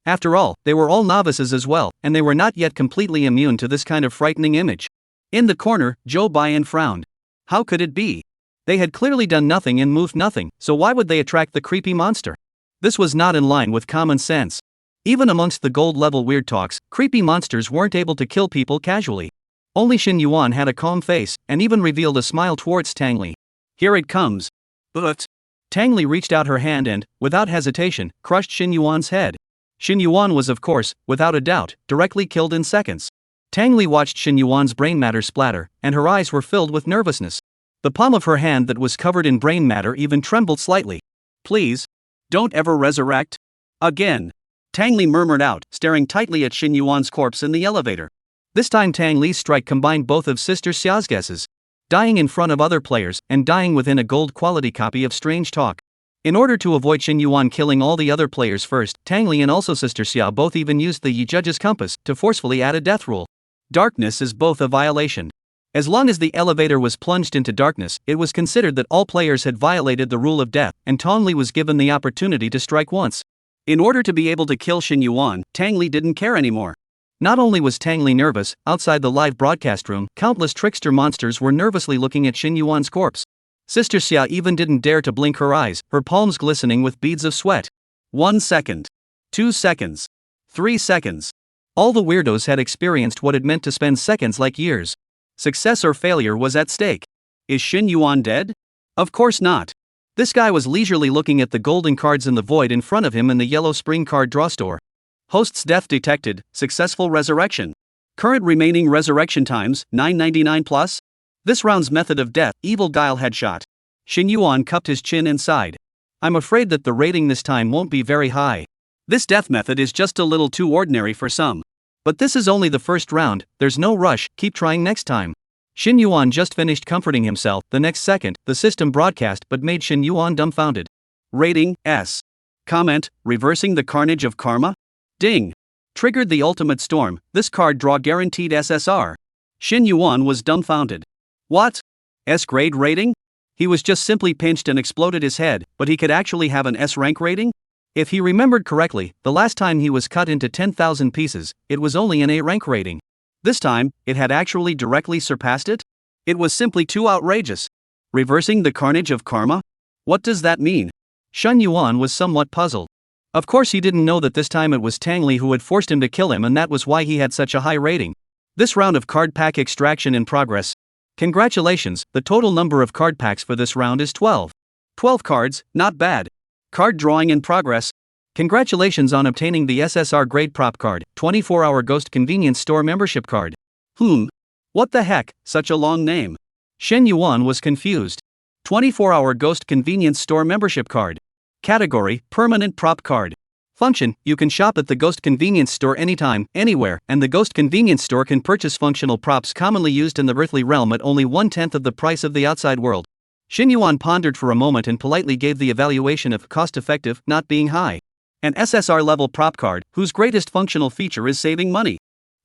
After all, they were all novices as well, and they were not yet completely immune to this kind of frightening image. In the corner, Zhou Baiyan frowned. How could it be? They had clearly done nothing and moved nothing, so why would they attract the creepy monster? This was not in line with common sense. Even amongst the gold-level weird talks, creepy monsters weren't able to kill people casually. Only Xin Yuan had a calm face, and even revealed a smile towards Tang Li. Here it comes. But Tang Li reached out her hand and, without hesitation, crushed Xin Yuan's head. Xin Yuan was of course, without a doubt, directly killed in seconds. Tang Li watched Xin Yuan's brain matter splatter, and her eyes were filled with nervousness. The palm of her hand that was covered in brain matter even trembled slightly. Please, don't ever resurrect again. Tang Li murmured out, staring tightly at Xin Yuan's corpse in the elevator. This time Tang Li's strike combined both of Sister Xia's guesses. Dying in front of other players, and dying within a gold-quality copy of Strange Talk. In order to avoid Shin Yuan killing all the other players first, Tang Li and also Sister Xia both even used the Yi Judge's compass to forcefully add a death rule. Darkness is both a violation. As long as the elevator was plunged into darkness, it was considered that all players had violated the rule of death, and Tang Li was given the opportunity to strike once. In order to be able to kill Shin Yuan, Tang Li didn't care anymore. Not only was Tang Li nervous, outside the live broadcast room, countless trickster monsters were nervously looking at Shin Yuan's corpse. Sister Xia even didn't dare to blink her eyes, her palms glistening with beads of sweat. 1 second. 2 seconds. 3 seconds. All the weirdos had experienced what it meant to spend seconds like years. Success or failure was at stake. Is Shin Yuan dead? Of course not. This guy was leisurely looking at the golden cards in the void in front of him in the yellow spring card draw store. Host's death detected, successful resurrection. Current remaining resurrection times, 999 plus. This round's method of death, evil guile headshot. Shin Yuan cupped his chin and sighed. I'm afraid that the rating this time won't be very high. This death method is just a little too ordinary for some. But this is only the first round, there's no rush, keep trying next time. Shin Yuan just finished comforting himself. The next second, the system broadcast but made Shin Yuan dumbfounded. Rating, S. Comment, reversing the carnage of karma? Ding. Triggered the ultimate storm, this card draw guaranteed SSR. Shin Yuan was dumbfounded. What? S-grade rating? He was just simply pinched and exploded his head, but he could actually have an S-rank rating? If he remembered correctly, the last time he was cut into 10,000 pieces, it was only an A-rank rating. This time, it had actually directly surpassed it? It was simply too outrageous. Reversing the carnage of karma? What does that mean? Shin Yuan was somewhat puzzled. Of course he didn't know that this time it was Tang Li who had forced him to kill him, and that was why he had such a high rating. This round of card pack extraction in progress. Congratulations, the total number of card packs for this round is 12. 12 cards, not bad. Card drawing in progress. Congratulations on obtaining the SSR grade prop card, 24-hour Ghost Convenience Store membership card. What the heck, such a long name. Shin Yuan was confused. 24-hour Ghost Convenience Store membership card. Category, permanent prop card. Function, you can shop at the Ghost Convenience Store anytime, anywhere, and the Ghost Convenience Store can purchase functional props commonly used in the earthly realm at only 1/10 of the price of the outside world. Shin Yuan pondered for a moment and politely gave the evaluation of cost-effective, not being high. An SSR level prop card, whose greatest functional feature is saving money.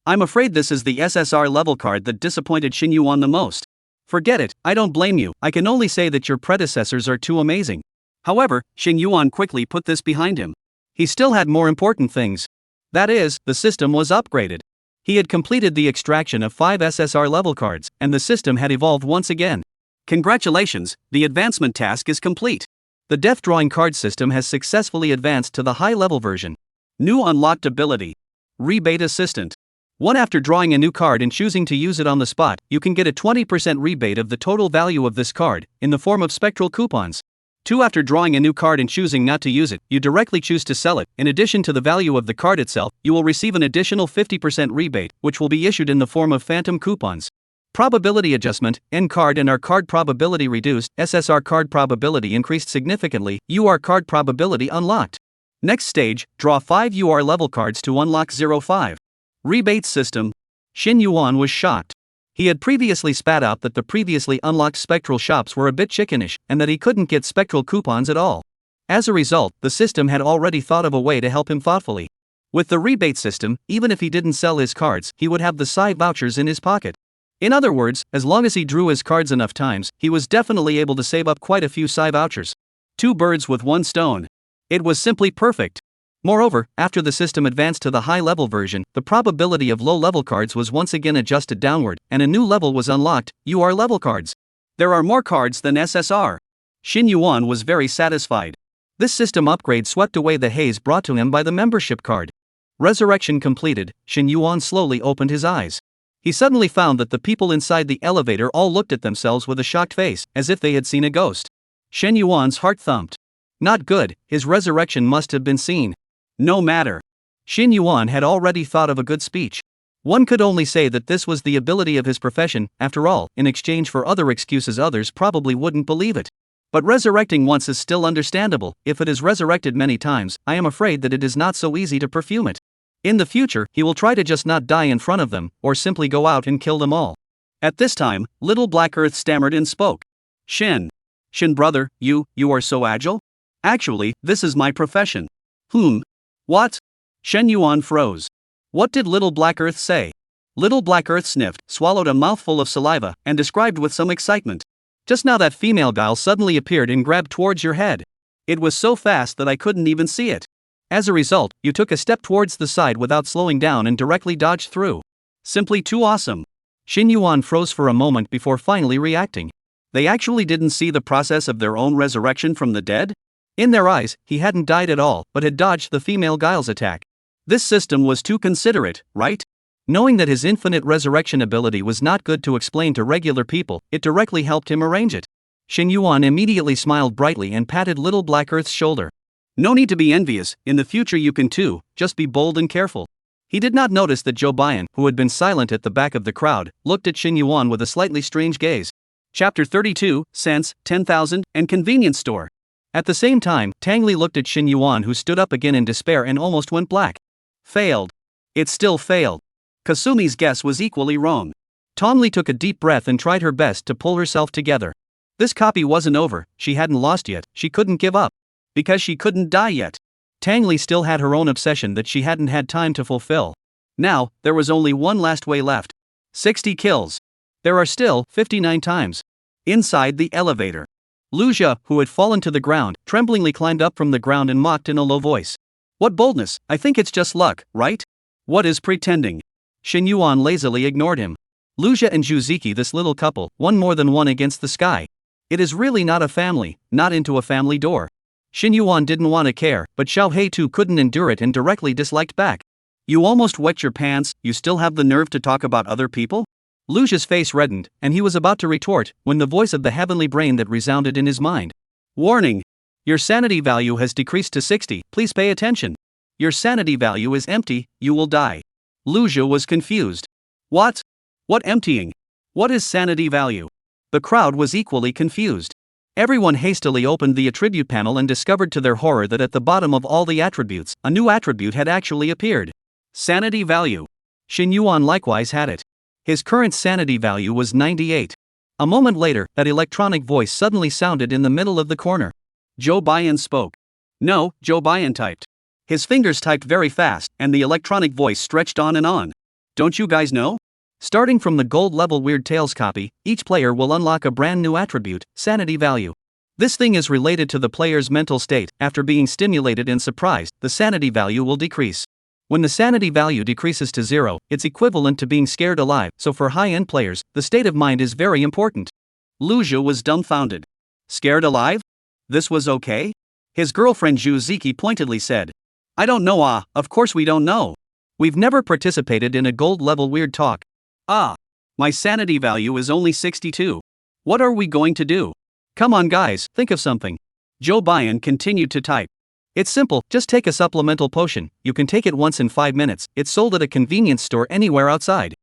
I'm afraid this is the SSR level card that disappointed Shin Yuan the most. Forget it, I don't blame you, I can only say that your predecessors are too amazing. However, Shin Yuan quickly put this behind him. He still had more important things. That is, the system was upgraded. He had completed the extraction of 5 SSR level cards, and the system had evolved once again. Congratulations, the advancement task is complete. The death drawing card system has successfully advanced to the high-level version. New unlocked ability. Rebate Assistant. 1. After drawing a new card and choosing to use it on the spot, you can get a 20% rebate of the total value of this card, in the form of spectral coupons. 2. After drawing a new card and choosing not to use it, you directly choose to sell it. In addition to the value of the card itself, you will receive an additional 50% rebate, which will be issued in the form of phantom coupons. Probability adjustment, N card and R card probability reduced, SSR card probability increased significantly, UR card probability unlocked. Next stage, draw 5 UR level cards to unlock 05. Rebate system. Shin Yuan was shocked. He had previously spat out that the previously unlocked spectral shops were a bit chickenish, and that he couldn't get spectral coupons at all. As a result, the system had already thought of a way to help him thoughtfully. With the rebate system, even if he didn't sell his cards, he would have the Psy vouchers in his pocket. In other words, as long as he drew his cards enough times, he was definitely able to save up quite a few Psy vouchers. 2 birds with 1 stone. It was simply perfect. Moreover, after the system advanced to the high-level version, the probability of low-level cards was once again adjusted downward, and a new level was unlocked, UR level cards. There are more cards than SSR. Shin Yuan was very satisfied. This system upgrade swept away the haze brought to him by the membership card. Resurrection completed, Shin Yuan slowly opened his eyes. He suddenly found that the people inside the elevator all looked at themselves with a shocked face, as if they had seen a ghost. Shin Yuan's heart thumped. Not good, his resurrection must have been seen. No matter. Shin Yuan had already thought of a good speech. One could only say that this was the ability of his profession, after all, in exchange for other excuses others probably wouldn't believe it. But resurrecting once is still understandable. If it is resurrected many times, I am afraid that it is not so easy to perfume it. In the future, he will try to just not die in front of them, or simply go out and kill them all. At this time, Little Black Earth stammered and spoke. Shin brother, you are so agile? Actually, this is my profession. What? Shen Yuan froze. What did Little Black Earth say? Little Black Earth sniffed, swallowed a mouthful of saliva, and described with some excitement. Just now that female guile suddenly appeared and grabbed towards your head. It was so fast that I couldn't even see it. As a result, you took a step towards the side without slowing down and directly dodged through. Simply too awesome. Shen Yuan froze for a moment before finally reacting. They actually didn't see the process of their own resurrection from the dead? In their eyes, he hadn't died at all, but had dodged the female guile's attack. This system was too considerate, right? Knowing that his infinite resurrection ability was not good to explain to regular people, it directly helped him arrange it. Shen Yuan immediately smiled brightly and patted Little Black Earth's shoulder. No need to be envious, in the future you can too, just be bold and careful. He did not notice that Zhou Baiyan, who had been silent at the back of the crowd, looked at Shen Yuan with a slightly strange gaze. Chapter 32, Cents, 10,000, and Convenience Store. At the same time, Tang Li looked at Shen Yuan, who stood up again in despair and almost went black. Failed. It still failed. Kasumi's guess was equally wrong. Tang Li took a deep breath and tried her best to pull herself together. This copy wasn't over, she hadn't lost yet, she couldn't give up. Because she couldn't die yet. Tang Li still had her own obsession that she hadn't had time to fulfill. Now, there was only one last way left. 60 kills. There are still 59 times. Inside the elevator. Lu Jia, who had fallen to the ground, tremblingly climbed up from the ground and mocked in a low voice. What boldness, I think it's just luck, right? What is pretending? Shen Yuan lazily ignored him. Lu Jia and Zhu Ziki, this little couple, won more than one against the sky. It is really not a family, not into a family door. Shen Yuan didn't want to care, but Xiao Hei too couldn't endure it and directly disliked back. You almost wet your pants, you still have the nerve to talk about other people? Lu Jia's face reddened, and he was about to retort, when the voice of the heavenly brain that resounded in his mind. Warning! Your sanity value has decreased to 60, please pay attention. Your sanity value is empty, you will die. Lu Jia was confused. What? What emptying? What is sanity value? The crowd was equally confused. Everyone hastily opened the attribute panel and discovered to their horror that at the bottom of all the attributes, a new attribute had actually appeared. Sanity value. Shen Yuan likewise had it. His current sanity value was 98. A moment later, that electronic voice suddenly sounded in the middle of the corner. Zhou Baiyan spoke. No, Zhou Baiyan typed. His fingers typed very fast, and the electronic voice stretched on and on. Don't you guys know? Starting from the gold level Weird Tales copy, each player will unlock a brand new attribute, sanity value. This thing is related to the player's mental state. After being stimulated and surprised, the sanity value will decrease. When the sanity value decreases to 0, it's equivalent to being scared alive, so for high-end players, the state of mind is very important. Lu Jia was dumbfounded. Scared alive? This was okay? His girlfriend Zhu Ziki pointedly said. I don't know. Of course we don't know. We've never participated in a gold level Weird Talk. My sanity value is only 62. What are we going to do? Come on guys, think of something. Zhou Baiyan continued to type. It's simple, just take a supplemental potion, you can take it once in 5 minutes, it's sold at a convenience store anywhere outside.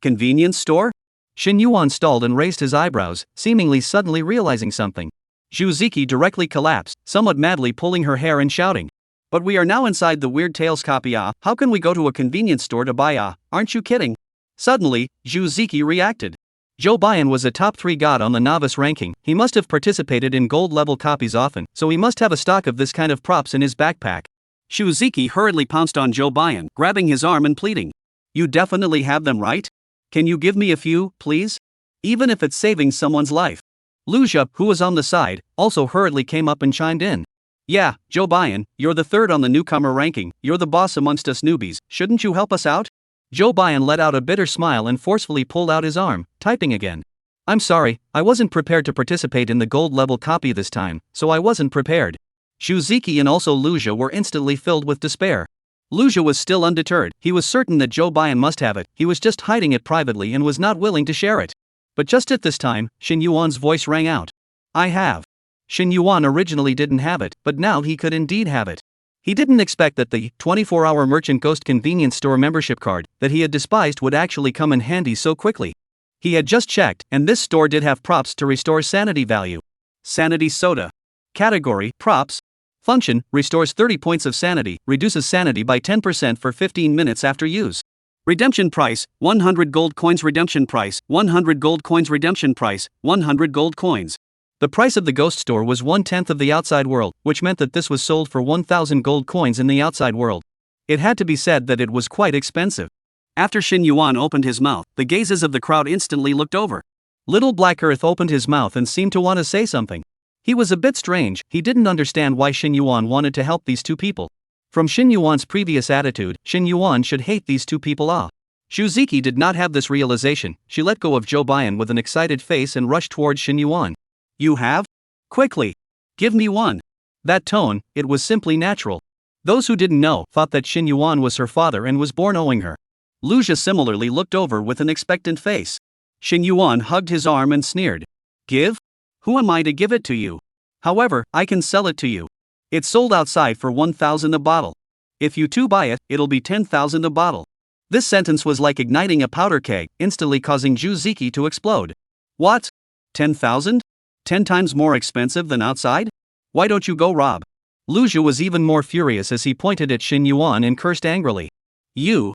Convenience store? Shen Yuan stalled and raised his eyebrows, seemingly suddenly realizing something. Zhu Ziki directly collapsed, somewhat madly pulling her hair and shouting. But we are now inside the Weird Tales copy. How can we go to a convenience store to buy? Aren't you kidding? Suddenly, Zhu Ziki reacted. Zhou Baiyan was a top 3 god on the novice ranking, he must have participated in gold level copies often, so he must have a stock of this kind of props in his backpack. Zhu Ziki hurriedly pounced on Zhou Baiyan, grabbing his arm and pleading. You definitely have them, right? Can you give me a few, please? Even if it's saving someone's life. Lu Jia, who was on the side, also hurriedly came up and chimed in. Yeah, Zhou Baiyan, you're the 3rd on the newcomer ranking, you're the boss amongst us newbies, shouldn't you help us out? Zhou Baiyan let out a bitter smile and forcefully pulled out his arm, typing again. I'm sorry, I wasn't prepared to participate in the gold level copy this time, so I wasn't prepared. Zhu Ziki and also Lu Jia were instantly filled with despair. Lu Jia was still undeterred, he was certain that Zhou Baiyan must have it, he was just hiding it privately and was not willing to share it. But just at this time, Shen Yuan's voice rang out. I have. Shen Yuan originally didn't have it, but now he could indeed have it. He didn't expect that the 24-hour Merchant Ghost convenience store membership card that he had despised would actually come in handy so quickly. He had just checked, and this store did have props to restore sanity value. Sanity soda. Category, props. Function, restores 30 points of sanity, reduces sanity by 10% for 15 minutes after use. Redemption price, 100 gold coins. Redemption price, 100 gold coins. Redemption price, 100 gold coins. The price of the ghost store was 1/10 of the outside world, which meant that this was sold for 1,000 gold coins in the outside world. It had to be said that it was quite expensive. After Shin Yuan opened his mouth, the gazes of the crowd instantly looked over. Little Black Earth opened his mouth and seemed to want to say something. He was a bit strange, he didn't understand why Shin Yuan wanted to help these two people. From Shin Yuan's previous attitude, Shin Yuan should hate these two people. Shuziki did not have this realization. She let go of Zhou Baiyan with an excited face and rushed towards Shin Yuan. You have? Quickly! Give me one! That tone, it was simply natural. Those who didn't know thought that Shin Yuan was her father and was born owing her. Luja similarly looked over with an expectant face. Shin Yuan hugged his arm and sneered. Give? Who am I to give it to you? However, I can sell it to you. It's sold outside for 1,000 a bottle. If you two buy it, it'll be 10,000 a bottle. This sentence was like igniting a powder keg, instantly causing Shuziki to explode. What? 10,000? 10 times more expensive than outside? Why don't you go rob? Luja was even more furious as he pointed at Shin Yuan and cursed angrily. You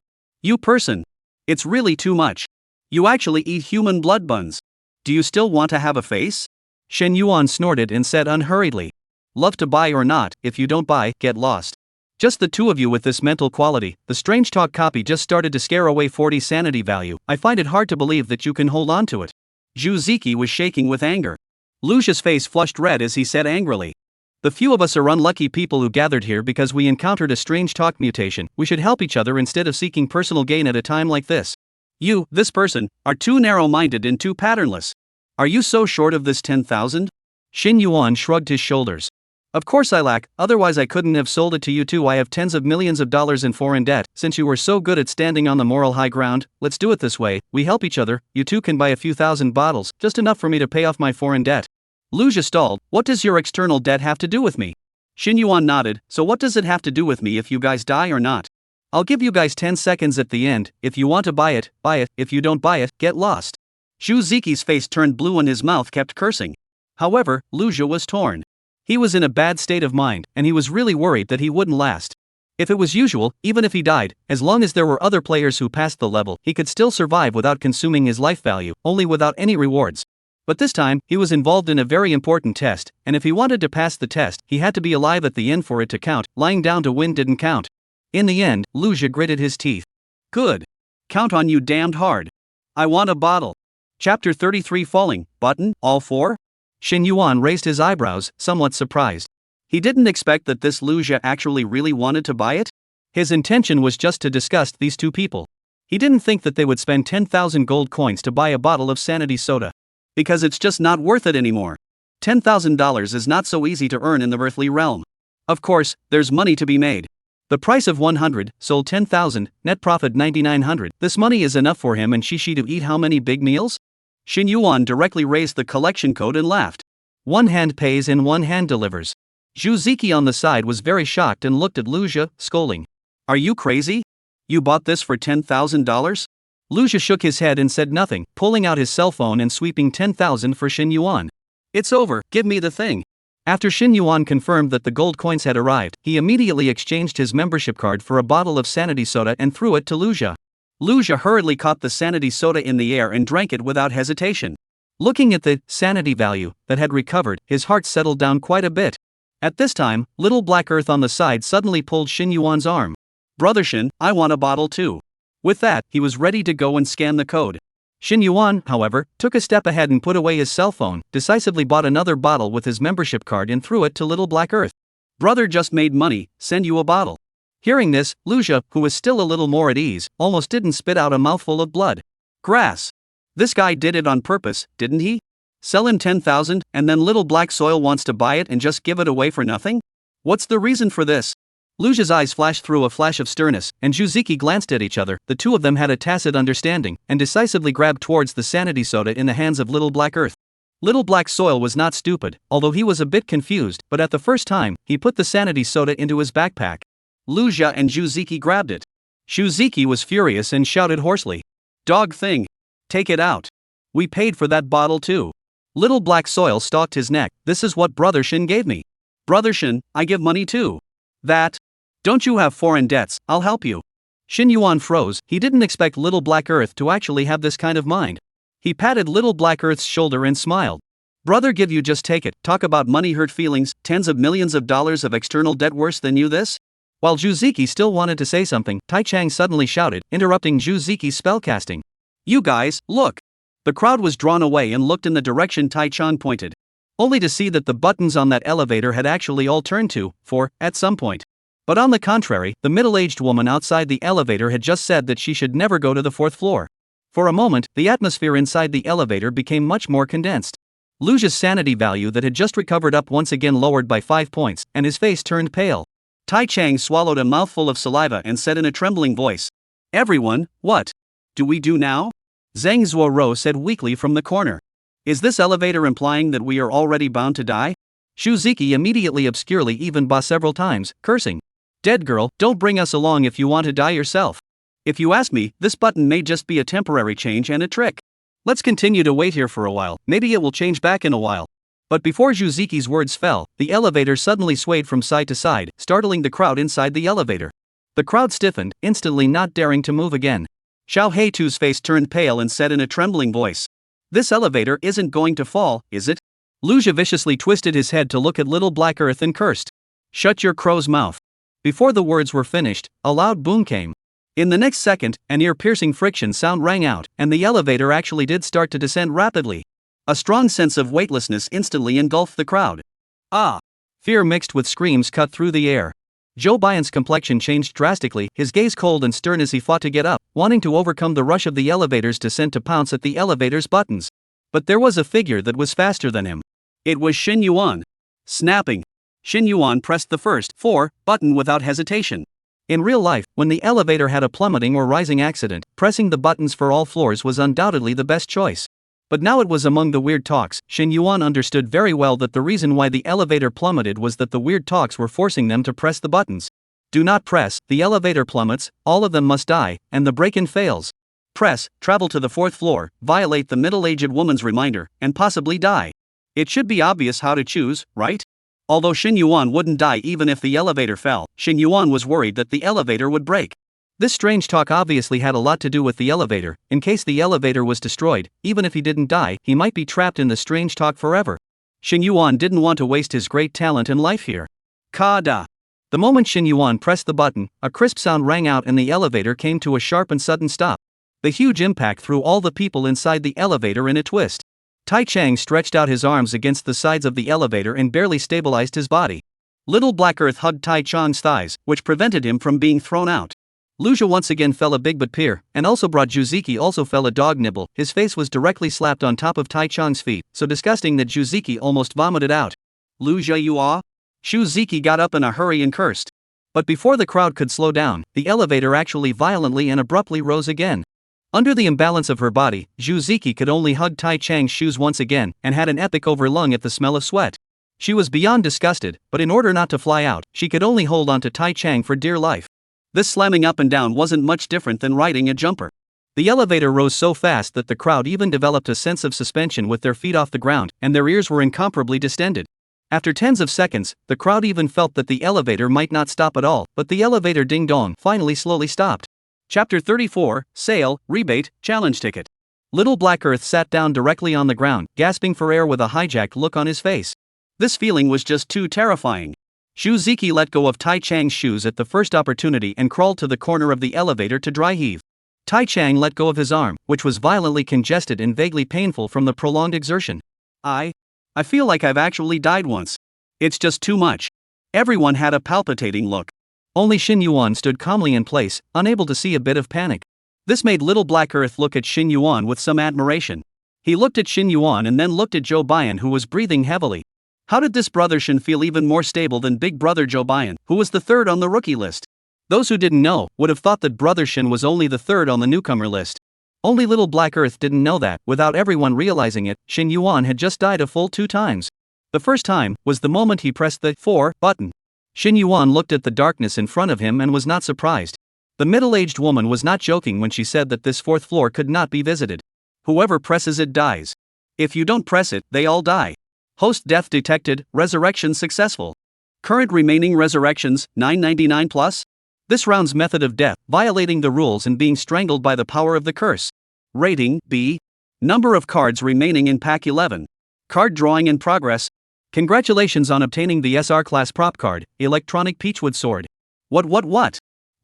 person. It's really too much. You actually eat human blood buns. Do you still want to have a face? Shin Yuan snorted and said unhurriedly. Love to buy or not, if you don't buy, get lost. Just the two of you with this mental quality. The strange talk copy just started to scare away 40 sanity value. I find it hard to believe that you can hold on to it. Shuziki was shaking with anger. Luja's face flushed red as he said angrily. The few of us are unlucky people who gathered here because we encountered a strange talk mutation. We should help each other instead of seeking personal gain at a time like this. You, this person, are too narrow-minded and too patternless. Are you so short of this 10,000? Shin Yuan shrugged his shoulders. Of course I lack, otherwise I couldn't have sold it to you too. I have tens of millions of dollars in foreign debt. Since you were so good at standing on the moral high ground, let's do it this way. We help each other, you two can buy a few thousand bottles, just enough for me to pay off my foreign debt. Luja stalled. What does your external debt have to do with me? Shin Yuan nodded. So what does it have to do with me if you guys die or not? I'll give you guys 10 seconds at the end. If you want to buy it, buy it. If you don't buy it, get lost. Shuziki's face turned blue and his mouth kept cursing. However, Luja was torn. He was in a bad state of mind, and he was really worried that he wouldn't last. If it was usual, even if he died, as long as there were other players who passed the level, he could still survive without consuming his life value, only without any rewards. But this time, he was involved in a very important test, and if he wanted to pass the test, he had to be alive at the end for it to count. Lying down to win didn't count. In the end, Luja gritted his teeth. Good. Count on you damned hard. I want a bottle. Chapter 33 Falling, button, all four? Shin Yuan raised his eyebrows, somewhat surprised. He didn't expect that this Luja actually really wanted to buy it. His intention was just to disgust these two people. He didn't think that they would spend 10,000 gold coins to buy a bottle of sanity soda. Because it's just not worth it anymore. $10,000 is not so easy to earn in the earthly realm. Of course, there's money to be made. The price of 100, sold 10,000, net profit 9,900. This money is enough for him and Shishi to eat how many big meals? Shin Yuan directly raised the collection code and laughed. One hand pays and one hand delivers. Shuziki on the side was very shocked and looked at Luja, scolding. Are you crazy? You bought this for $10,000? Luja shook his head and said nothing, pulling out his cell phone and sweeping 10,000 for Shin Yuan. It's over, give me the thing. After Shin Yuan confirmed that the gold coins had arrived, he immediately exchanged his membership card for a bottle of sanity soda and threw it to Luja. Luja hurriedly caught the sanity soda in the air and drank it without hesitation. Looking at the sanity value that had recovered, his heart settled down quite a bit. At this time, Little Black Earth on the side suddenly pulled Shin Yuan's arm. Brother Shin, I want a bottle too. With that, he was ready to go and scan the code. Shin Yuan, however, took a step ahead and put away his cell phone, decisively bought another bottle with his membership card and threw it to Little Black Earth. Brother just made money, send you a bottle. Hearing this, Luja, who was still a little more at ease, almost didn't spit out a mouthful of blood. Grass. This guy did it on purpose, didn't he? Sell him 10,000, and then Little Black Soil wants to buy it and just give it away for nothing? What's the reason for this? Luja's eyes flashed through a flash of sternness, and Shuziki glanced at each other. The two of them had a tacit understanding, and decisively grabbed towards the sanity soda in the hands of Little Black Earth. Little Black Soil was not stupid, although he was a bit confused, but at the first time, he put the sanity soda into his backpack. Luja and Shuziki grabbed it. Shuziki was furious and shouted hoarsely. Dog thing. Take it out. We paid for that bottle too. Little Black Soil stalked his neck. This is what Brother Shin gave me. Brother Shin, I give money too. That. Don't you have foreign debts, I'll help you. Shin Yuan froze, he didn't expect Little Black Earth to actually have this kind of mind. He patted Little Black Earth's shoulder and smiled. Brother give you just take it, talk about money hurt feelings, tens of millions of dollars of external debt worse than you this? While Zhu still wanted to say something, Tai Chang suddenly shouted, interrupting Zhu spellcasting. You guys, look! The crowd was drawn away and looked in the direction Tai Chang pointed, only to see that the buttons on that elevator had actually all turned to 4 at some point. But on the contrary, the middle-aged woman outside the elevator had just said that she should never go to the 4th floor. For a moment, the atmosphere inside the elevator became much more condensed. Luja's sanity value that had just recovered up once again lowered by 5 points, and his face turned pale. Tai Chang swallowed a mouthful of saliva and said in a trembling voice, "Everyone, what do we do now?" Zhang Zuoro said weakly from the corner. "Is this elevator implying that we are already bound to die?" Zhu immediately obscurely even ba several times, cursing. "Dead girl, don't bring us along if you want to die yourself. If you ask me, this button may just be a temporary change and a trick. Let's continue to wait here for a while, maybe it will change back in a while." But before Zhuziki's words fell, the elevator suddenly swayed from side to side, startling the crowd inside the elevator. The crowd stiffened, instantly not daring to move again. Xiao Heitu's face turned pale and said in a trembling voice, "This elevator isn't going to fall, is it?" Luja viciously twisted his head to look at Little Black Earth and cursed. "Shut your crow's mouth." Before the words were finished, a loud boom came. In the next second, an ear-piercing friction sound rang out, and the elevator actually did start to descend rapidly. A strong sense of weightlessness instantly engulfed the crowd. Ah! Fear mixed with screams cut through the air. Zhou Baiyan's complexion changed drastically, his gaze cold and stern as he fought to get up, wanting to overcome the rush of the elevator's descent to pounce at the elevator's buttons. But there was a figure that was faster than him. It was Xin Yuan. Snapping. Xin Yuan pressed the first 4 button without hesitation. In real life, when the elevator had a plummeting or rising accident, pressing the buttons for all floors was undoubtedly the best choice. But now it was among the weird talks. Xin Yuan understood very well that the reason why the elevator plummeted was that the weird talks were forcing them to press the buttons. Do not press, the elevator plummets, all of them must die, and the break-in fails. Press, travel to the 4th floor, violate the middle-aged woman's reminder, and possibly die. It should be obvious how to choose, right? Although Xin Yuan wouldn't die even if the elevator fell, Xin Yuan was worried that the elevator would break. This strange talk obviously had a lot to do with the elevator. In case the elevator was destroyed, even if he didn't die, he might be trapped in the strange talk forever. Xin Yuan didn't want to waste his great talent and life here. Ka-da! The moment Xin Yuan pressed the button, a crisp sound rang out and the elevator came to a sharp and sudden stop. The huge impact threw all the people inside the elevator in a twist. Tai Chang stretched out his arms against the sides of the elevator and barely stabilized his body. Little Black Earth hugged Tai Chang's thighs, which prevented him from being thrown out. Luja once again fell a big but peer, and also brought Zhu also fell a dog nibble. His face was directly slapped on top of Tai Chang's feet, so disgusting that Zhu almost vomited out. "Luja you are?" Zhu got up in a hurry and cursed. But before the crowd could slow down, the elevator actually violently and abruptly rose again. Under the imbalance of her body, Zhu could only hug Tai Chang's shoes once again, and had an epic overlung at the smell of sweat. She was beyond disgusted, but in order not to fly out, she could only hold on to Tai Chang for dear life. This slamming up and down wasn't much different than riding a jumper. The elevator rose so fast that the crowd even developed a sense of suspension with their feet off the ground, and their ears were incomparably distended. After tens of seconds, the crowd even felt that the elevator might not stop at all, but the elevator ding-dong finally slowly stopped. Chapter 34, Sale, Rebate, Challenge Ticket. Little Black Earth sat down directly on the ground, gasping for air with a hijacked look on his face. This feeling was just too terrifying. Zhu let go of Tai Chang's shoes at the first opportunity and crawled to the corner of the elevator to dry heave. Tai Chang let go of his arm, which was violently congested and vaguely painful from the prolonged exertion. I feel like I've actually died once. It's just too much. Everyone had a palpitating look. Only Xin Yuan stood calmly in place, unable to see a bit of panic. This made Little Black Earth look at Xin Yuan with some admiration. He looked at Xin Yuan and then looked at Zhou Baiyan, who was breathing heavily. How did this brother Xin feel even more stable than big brother Zhou Baiyan, who was the third on the rookie list? Those who didn't know would have thought that brother Xin was only the third on the newcomer list. Only Little Black Earth didn't know that, without everyone realizing it, Xin Yuan had just died a full 2 times. The first time was the moment he pressed the 4 button. Xin Yuan looked at the darkness in front of him and was not surprised. The middle-aged woman was not joking when she said that this 4th floor could not be visited. Whoever presses it dies. If you don't press it, they all die. Host death detected, resurrection successful. Current remaining resurrections, 999 plus. This round's method of death, violating the rules and being strangled by the power of the curse. Rating, B. Number of cards remaining in pack 11. Card drawing in progress. Congratulations on obtaining the SR class prop card, Electronic Peachwood Sword. What?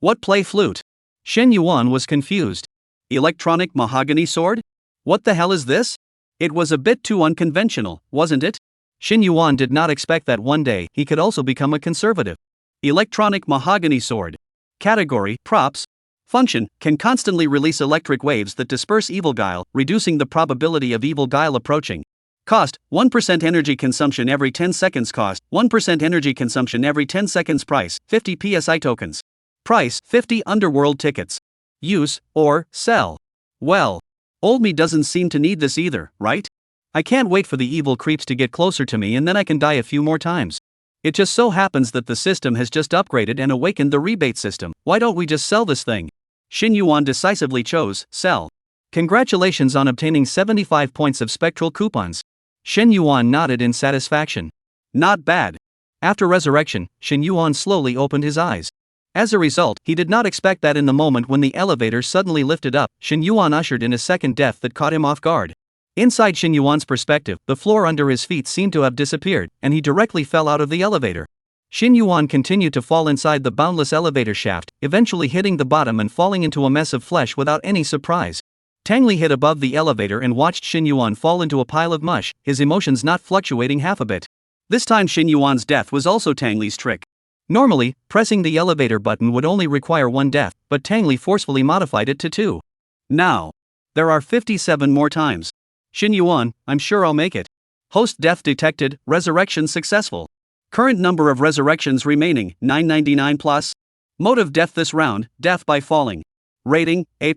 What play flute? Shen Yuan was confused. Electronic mahogany sword? What the hell is this? It was a bit too unconventional, wasn't it? Shen Yuan did not expect that one day he could also become a conservative. Electronic mahogany sword. Category, props. Function, can constantly release electric waves that disperse evil guile, reducing the probability of evil guile approaching. Cost, 1% energy consumption every 10 seconds. Cost, 1% energy consumption every 10 seconds. Price, 50 PSI tokens. Price, 50 underworld tickets. Use, or, sell. Well, old me doesn't seem to need this either, right? I can't wait for the evil creeps to get closer to me and then I can die a few more times. It just so happens that the system has just upgraded and awakened the rebate system. Why don't we just sell this thing? Shen Yuan decisively chose, sell. Congratulations on obtaining 75 points of spectral coupons. Shen Yuan nodded in satisfaction. Not bad. After resurrection, Shen Yuan slowly opened his eyes. As a result, he did not expect that in the moment when the elevator suddenly lifted up, Shen Yuan ushered in a second death that caught him off guard. Inside Shen Yuan's perspective, the floor under his feet seemed to have disappeared, and he directly fell out of the elevator. Shen Yuan continued to fall inside the boundless elevator shaft, eventually hitting the bottom and falling into a mess of flesh without any surprise. Tang Li hid above the elevator and watched Shen Yuan fall into a pile of mush, his emotions not fluctuating half a bit. This time Shen Yuan's death was also Tang Li's trick. Normally, pressing the elevator button would only require one death, but Tang Li forcefully modified it to 2. Now, there are 57 more times. Shen Yuan, I'm sure I'll make it. Host death detected, resurrection successful. Current number of resurrections remaining, 999 plus. Mode of death this round, death by falling. Rating, A+.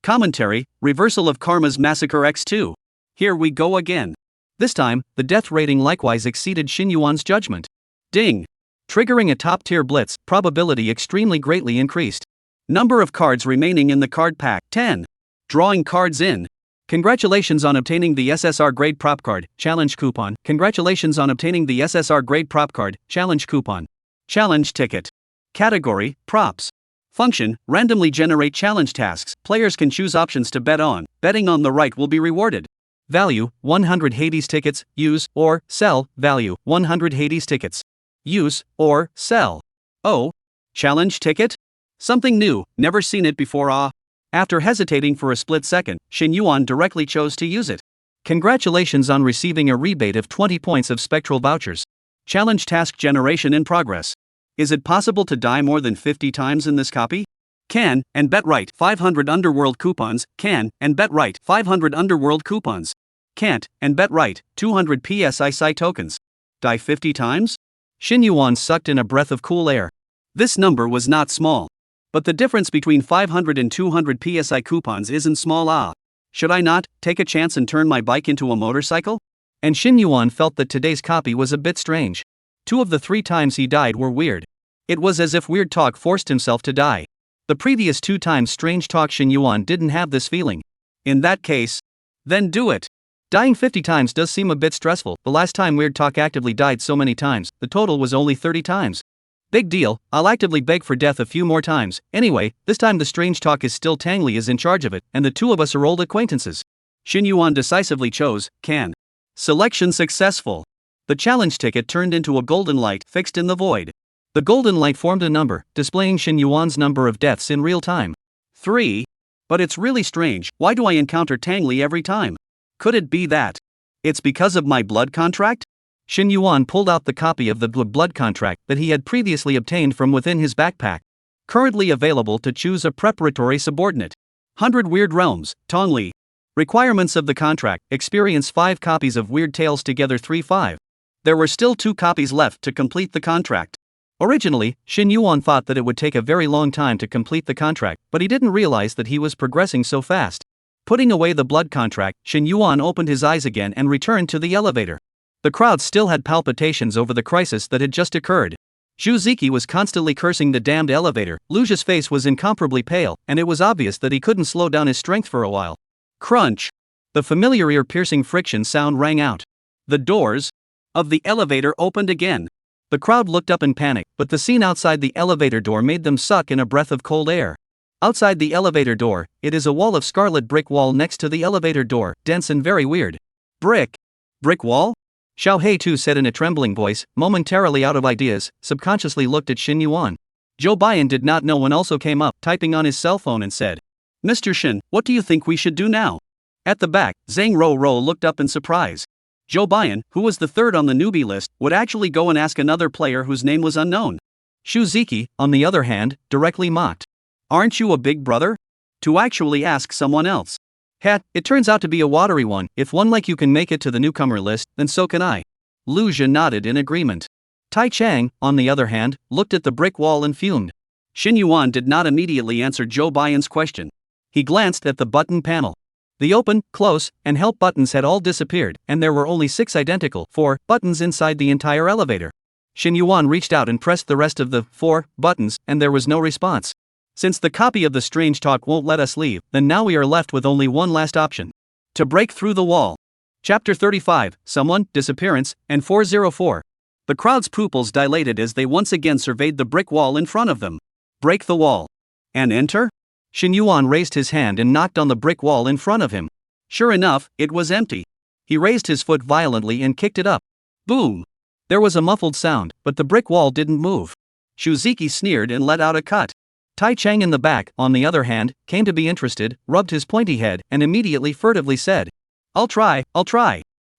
Commentary, reversal of Karma's Massacre X2. Here we go again. This time, the death rating likewise exceeded Shen Yuan's judgment. Ding. Triggering a top-tier blitz, probability extremely greatly increased. Number of cards remaining in the card pack, 10. Drawing cards in. Congratulations on obtaining the SSR grade prop card, challenge coupon. Congratulations on obtaining the SSR grade prop card, challenge coupon. Challenge ticket. Category, props. Function, randomly generate challenge tasks. Players can choose options to bet on. Betting on the right will be rewarded. Value, 100 Hades tickets. Use, or, sell. Value, 100 Hades tickets. Use, or, sell. Oh, challenge ticket? Something new, never seen it before. After hesitating for a split second, Shen Yuan directly chose to use it. Congratulations on receiving a rebate of 20 points of spectral vouchers. Challenge task generation in progress. Is it possible to die more than 50 times in this copy? Can, and bet right, 500 underworld coupons. Can, and bet right, 500 underworld coupons. Can't, and bet right, 200 PSI tokens. Die 50 times? Shen Yuan sucked in a breath of cool air. This number was not small. But the difference between 500 and 200 PSI coupons isn't small. Should I not take a chance and turn my bike into a motorcycle? And Shen Yuan felt that today's copy was a bit strange. 2 of the 3 times he died were weird. It was as if Weird Talk forced himself to die. The previous 2 times Strange Talk Shen Yuan didn't have this feeling. In that case, then do it. Dying 50 times does seem a bit stressful. The last time Weird Talk actively died so many times, the total was only 30 times. Big deal, I'll actively beg for death a few more times. Anyway, this time the Strange Talk is still Tang Li is in charge of it, and the 2 of us are old acquaintances. Shen Yuan decisively chose, can. Selection successful. The challenge ticket turned into a golden light fixed in the void. The golden light formed a number, displaying Shen Yuan's number of deaths in real time. 3. But it's really strange, why do I encounter Tang Li every time? Could it be that it's because of my blood contract? Shen Yuan pulled out the copy of the blood contract that he had previously obtained from within his backpack. Currently available to choose a preparatory subordinate. 100 Weird Realms, Tong Li. Requirements of the contract, experience 5 copies of Weird Tales together 3-5. There were still 2 copies left to complete the contract. Originally, Shen Yuan thought that it would take a very long time to complete the contract, but he didn't realize that he was progressing so fast. Putting away the blood contract, Shen Yuan opened his eyes again and returned to the elevator. The crowd still had palpitations over the crisis that had just occurred. Zhu Ziki was constantly cursing the damned elevator, Luja's face was incomparably pale, and it was obvious that he couldn't slow down his strength for a while. Crunch! The familiar ear-piercing friction sound rang out. The doors of the elevator opened again. The crowd looked up in panic, but the scene outside the elevator door made them suck in a breath of cold air. Outside the elevator door, it is a wall of scarlet brick wall next to the elevator door, dense and very weird. Brick. Brick wall? Xiao Hei too said in a trembling voice, momentarily out of ideas, subconsciously looked at Shin Yuan. Zhou Baiyan did not know when also came up, typing on his cell phone and said, Mr. Shin, what do you think we should do now? At the back, Zhang Ro looked up in surprise. Zhou Baiyan, who was the third on the newbie list, would actually go and ask another player whose name was unknown. Shu Ziki, on the other hand, directly mocked. Aren't you a big brother? To actually ask someone else. Het, it turns out to be a watery one. If one like you can make it to the newcomer list, then so can I. Lu Zhi nodded in agreement. Tai Chang, on the other hand, looked at the brick wall and fumed. Shin Yuan did not immediately answer Zhou Baiyan's question. He glanced at the button panel. The open, close, and help buttons had all disappeared, and there were only 6 identical 4 buttons inside the entire elevator. Shin Yuan reached out and pressed the rest of the 4 buttons, and there was no response. Since the copy of the strange talk won't let us leave, then now we are left with only one last option. To break through the wall. Chapter 35, Someone, Disappearance, and 404. The crowd's pupils dilated as they once again surveyed the brick wall in front of them. Break the wall. And enter? Shin Yuan raised his hand and knocked on the brick wall in front of him. Sure enough, it was empty. He raised his foot violently and kicked it up. Boom! There was a muffled sound, but the brick wall didn't move. Shuziki sneered and let out a cut. Tai Chang in the back, on the other hand, came to be interested, rubbed his pointy head, and immediately furtively said, I'll try.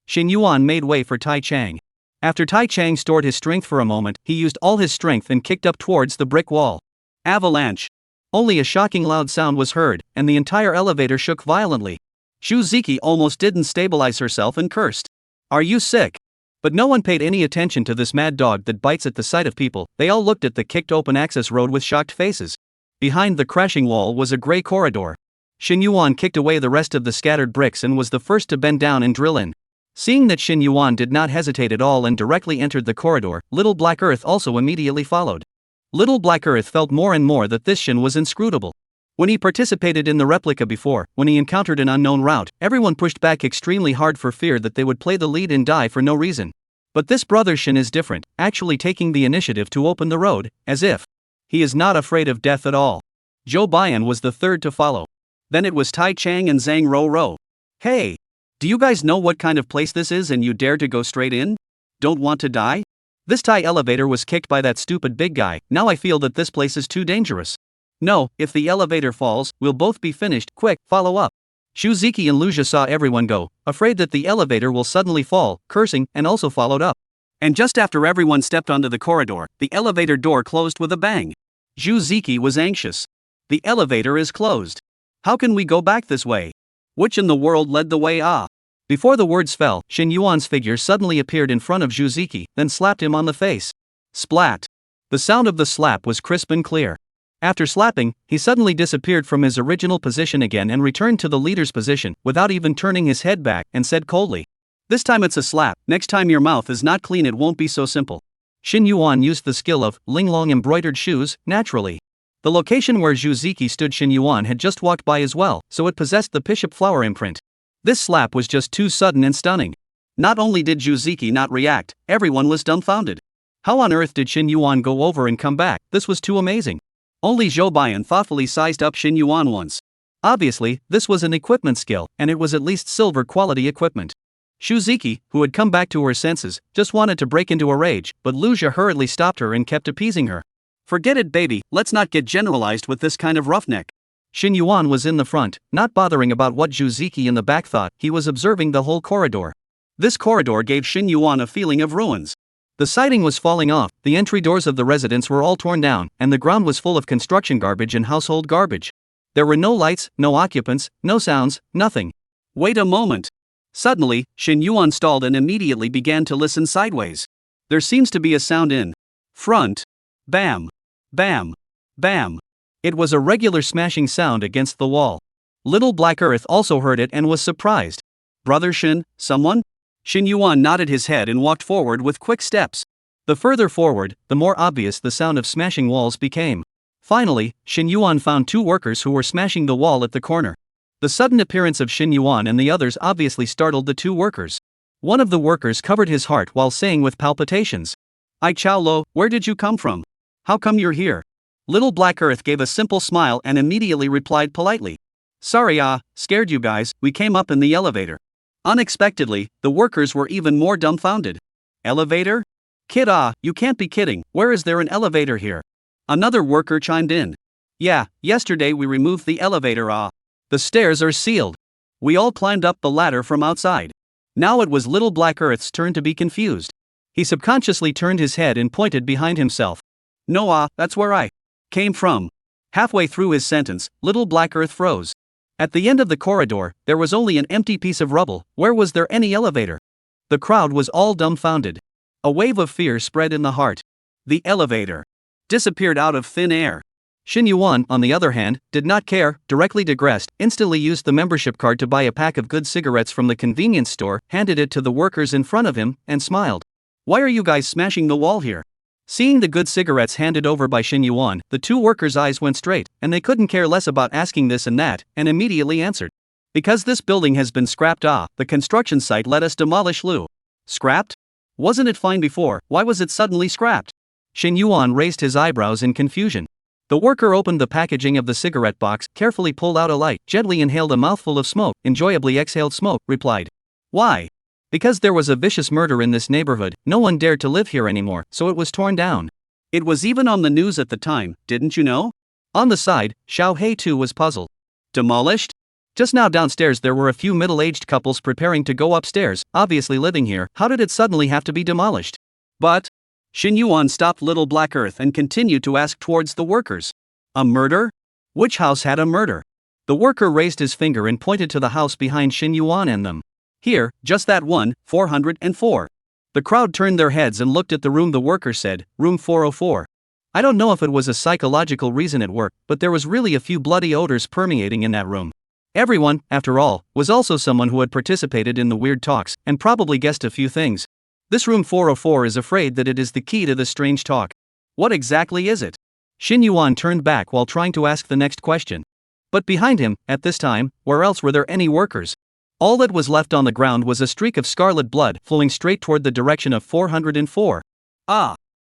Shin Yuan made way for Tai Chang. After Tai Chang stored his strength for a moment, he used all his strength and kicked up towards the brick wall. Avalanche. Only a shocking loud sound was heard, and the entire elevator shook violently. Shuziki almost didn't stabilize herself and cursed. Are you sick? But no one paid any attention to this mad dog that bites at the sight of people. They all looked at the kicked open access road with shocked faces. Behind the crashing wall was a gray corridor. Shin Yuan kicked away the rest of the scattered bricks and was the first to bend down and drill in. Seeing that Shin Yuan did not hesitate at all and directly entered the corridor, Little Black Earth also immediately followed. Little Black Earth felt more and more that this Shin was inscrutable. When he participated in the replica before, when he encountered an unknown route, everyone pushed back extremely hard for fear that they would play the lead and die for no reason. But this brother Shin is different, actually taking the initiative to open the road, as if he is not afraid of death at all. Zhou Baiyan was the third to follow. Then it was Tai Chang and Zhang Ro. Hey! Do you guys know what kind of place this is and you dare to go straight in? Don't want to die? This Tai elevator was kicked by that stupid big guy, now I feel that this place is too dangerous. No, if the elevator falls, we'll both be finished, quick, follow up. Shuziki and Luja saw everyone go, afraid that the elevator will suddenly fall, cursing, and also followed up. And just after everyone stepped onto the corridor, the elevator door closed with a bang. Shuziki was anxious. The elevator is closed. How can we go back this way? Which in the world led the way? Before the words fell, Shin Yuan's figure suddenly appeared in front of Shuziki, then slapped him on the face. Splat. The sound of the slap was crisp and clear. After slapping, he suddenly disappeared from his original position again and returned to the leader's position, without even turning his head back, and said coldly, This time it's a slap, next time your mouth is not clean it won't be so simple. Shin Yuan used the skill of Linglong embroidered shoes, naturally. The location where Shuziki stood Shin Yuan had just walked by as well, so it possessed the bishop flower imprint. This slap was just too sudden and stunning. Not only did Shuziki not react, everyone was dumbfounded. How on earth did Shin Yuan go over and come back? This was too amazing. Only Zhou Baiyan thoughtfully sized up Shin Yuan once. Obviously, this was an equipment skill, and it was at least silver quality equipment. Shuziki, who had come back to her senses, just wanted to break into a rage, but Luja hurriedly stopped her and kept appeasing her. Forget it, baby, let's not get generalized with this kind of roughneck. Shin Yuan was in the front, not bothering about what Shuziki in the back thought. He was observing the whole corridor. This corridor gave Shin Yuan a feeling of ruins. The siding was falling off, the entry doors of the residence were all torn down, and the ground was full of construction garbage and household garbage. There were no lights, no occupants, no sounds, nothing. Wait a moment. Suddenly, Shin Yuan stalled and immediately began to listen sideways. There seems to be a sound in front. Bam. Bam. Bam. It was a regular smashing sound against the wall. Little Black Earth also heard it and was surprised. Brother Shin, someone? Shin Yuan nodded his head and walked forward with quick steps. The further forward, the more obvious the sound of smashing walls became. Finally, Shin Yuan found 2 workers who were smashing the wall at the corner. The sudden appearance of Shin Yuan and the others obviously startled the 2 workers. One of the workers covered his heart while saying with palpitations, "I Chao Lo, where did you come from? How come you're here?" Little Black Earth gave a simple smile and immediately replied politely, "Sorry, scared you guys, we came up in the elevator." Unexpectedly, the workers were even more dumbfounded. Elevator? Kid, you can't be kidding, where is there an elevator here? Another worker chimed in. Yeah, yesterday we removed the elevator, The stairs are sealed. We all climbed up the ladder from outside. Now it was Little Black Earth's turn to be confused. He subconsciously turned his head and pointed behind himself. No, that's where I came from. Halfway through his sentence, Little Black Earth froze. At the end of the corridor, there was only an empty piece of rubble. Where was there any elevator? The crowd was all dumbfounded. A wave of fear spread in the heart. The elevator disappeared out of thin air. Shin Yuan, on the other hand, did not care, directly digressed, instantly used the membership card to buy a pack of good cigarettes from the convenience store, handed it to the workers in front of him, and smiled. Why are you guys smashing the wall here? Seeing the good cigarettes handed over by Shin Yuan, the two workers' eyes went straight, and they couldn't care less about asking this and that, and immediately answered. Because this building has been scrapped, the construction site let us demolish Lu. Scrapped? Wasn't it fine before, why was it suddenly scrapped? Shin Yuan raised his eyebrows in confusion. The worker opened the packaging of the cigarette box, carefully pulled out a light, gently inhaled a mouthful of smoke, enjoyably exhaled smoke, replied. Why? Because there was a vicious murder in this neighborhood, no one dared to live here anymore, so it was torn down. It was even on the news at the time, didn't you know? On the side, Xiao Hei too was puzzled. Demolished? Just now downstairs there were a few middle-aged couples preparing to go upstairs, obviously living here. How did it suddenly have to be demolished? But Shin Yuan stopped Little Black Earth and continued to ask towards the workers. A murder? Which house had a murder? The worker raised his finger and pointed to the house behind Shin Yuan and them. Here, just that one, 404. The crowd turned their heads and looked at the room. The worker said, room 404. I don't know if it was a psychological reason at work, but there was really a few bloody odors permeating in that room. Everyone, after all, was also someone who had participated in the weird talks, and probably guessed a few things. This room 404 is afraid that it is the key to the strange talk. What exactly is it? Shin Yuan turned back while trying to ask the next question. But behind him, at this time, where else were there any workers? All that was left on the ground was a streak of scarlet blood flowing straight toward the direction of 404.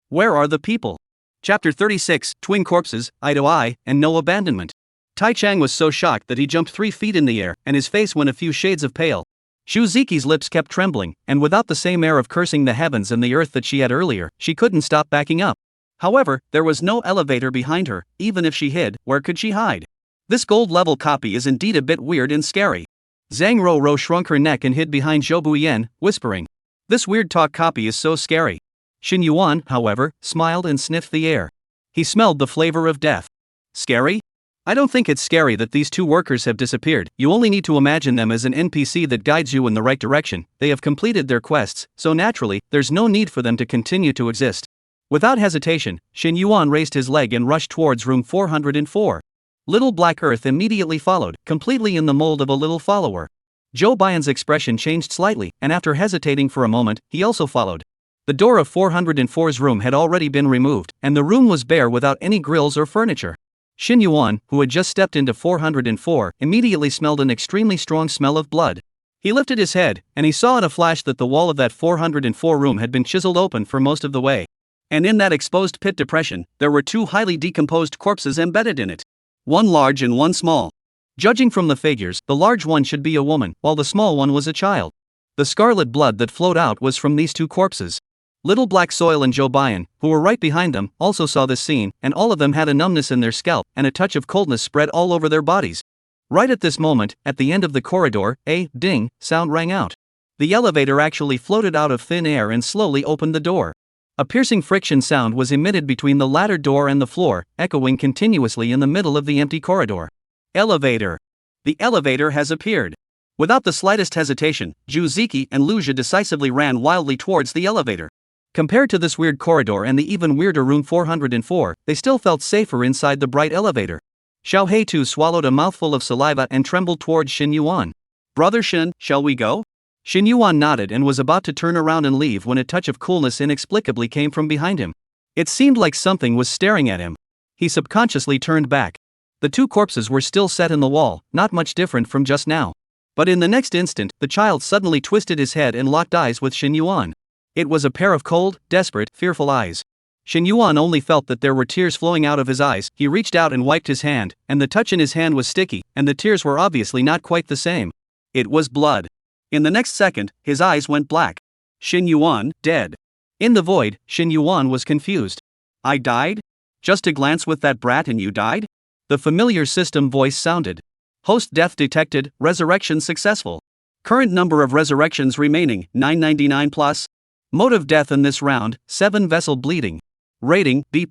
Where are the people? Chapter 36, Twin Corpses, Eye to Eye, and No Abandonment. Tai Chang was so shocked that he jumped 3 feet in the air, and his face went a few shades of pale. Shuziki's lips kept trembling, and without the same air of cursing the heavens and the earth that she had earlier, she couldn't stop backing up. However, there was no elevator behind her. Even if she hid, where could she hide? This gold-level copy is indeed a bit weird and scary. Zhang Ro shrunk her neck and hid behind Zhou Buyen, whispering. This weird talk copy is so scary. Shin Yuan, however, smiled and sniffed the air. He smelled the flavor of death. Scary? I don't think it's scary that these 2 workers have disappeared. You only need to imagine them as an NPC that guides you in the right direction. They have completed their quests, so naturally, there's no need for them to continue to exist. Without hesitation, Shin Yuan raised his leg and rushed towards room 404. Little Black Earth immediately followed, completely in the mold of a little follower. Zhou Bian's expression changed slightly, and after hesitating for a moment, he also followed. The door of 404's room had already been removed, and the room was bare without any grills or furniture. Shin Yuan, who had just stepped into 404, immediately smelled an extremely strong smell of blood. He lifted his head, and he saw in a flash that the wall of that 404 room had been chiseled open for most of the way. And in that exposed pit depression, there were 2 highly decomposed corpses embedded in it. One large and one small. Judging from the figures, the large one should be a woman, while the small one was a child. The scarlet blood that flowed out was from these 2 corpses. Little Black Soil and Zhou Bian, who were right behind them, also saw this scene, and all of them had a numbness in their scalp, and a touch of coldness spread all over their bodies. Right at this moment, at the end of the corridor, a ding sound rang out. The elevator actually floated out of thin air and slowly opened the door. A piercing friction sound was emitted between the ladder door and the floor, echoing continuously in the middle of the empty corridor. Elevator. The elevator has appeared. Without the slightest hesitation, Zhu Ziki and Lu Jie decisively ran wildly towards the elevator. Compared to this weird corridor and the even weirder room 404, they still felt safer inside the bright elevator. Xiao Hei too swallowed a mouthful of saliva and trembled towards Shin Yuan. Brother Shin, shall we go? Shin Yuan nodded and was about to turn around and leave when a touch of coolness inexplicably came from behind him. It seemed like something was staring at him. He subconsciously turned back. The 2 corpses were still set in the wall, not much different from just now. But in the next instant, the child suddenly twisted his head and locked eyes with Shin Yuan. It was a pair of cold, desperate, fearful eyes. Shin Yuan only felt that there were tears flowing out of his eyes. He reached out and wiped his hand, and the touch in his hand was sticky, and the tears were obviously not quite the same. It was blood. In the next second, his eyes went black. Shin Yuan, dead. In the void, Shin Yuan was confused. I died? Just a glance with that brat and you died? The familiar system voice sounded. Host death detected, resurrection successful. Current number of resurrections remaining, 999 plus. Mode of death in this round, 7 vessel bleeding. Rating, B+.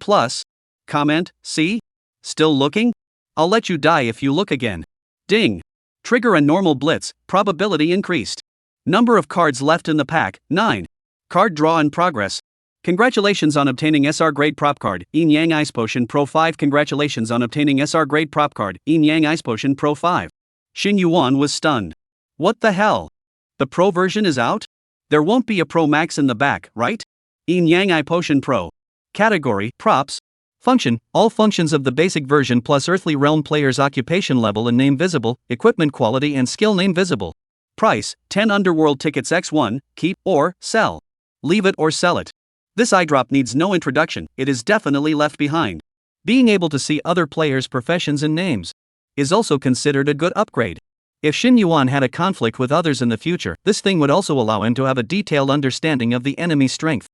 Comment, C? Still looking? I'll let you die if you look again. Ding. Trigger a normal blitz, probability increased. Number of cards left in the pack, 9. Card draw in progress. Congratulations on obtaining SR grade prop card, Yin Yang Ice Potion Pro 5. Congratulations on obtaining SR grade prop card, Yin Yang Ice Potion Pro 5. Shin Yuan was stunned. What the hell? The Pro version is out? There won't be a Pro Max in the back, right? Yin Yang Eye Potion Pro. Category, Props. Function, all functions of the basic version plus Earthly Realm player's occupation level and name visible, equipment quality and skill name visible. Price, 10 Underworld tickets x1, keep, or, sell. Leave it or sell it. This eyedrop needs no introduction, it is definitely left behind. Being able to see other players' professions and names is also considered a good upgrade. If Shin Yuan had a conflict with others in the future, this thing would also allow him to have a detailed understanding of the enemy's strength.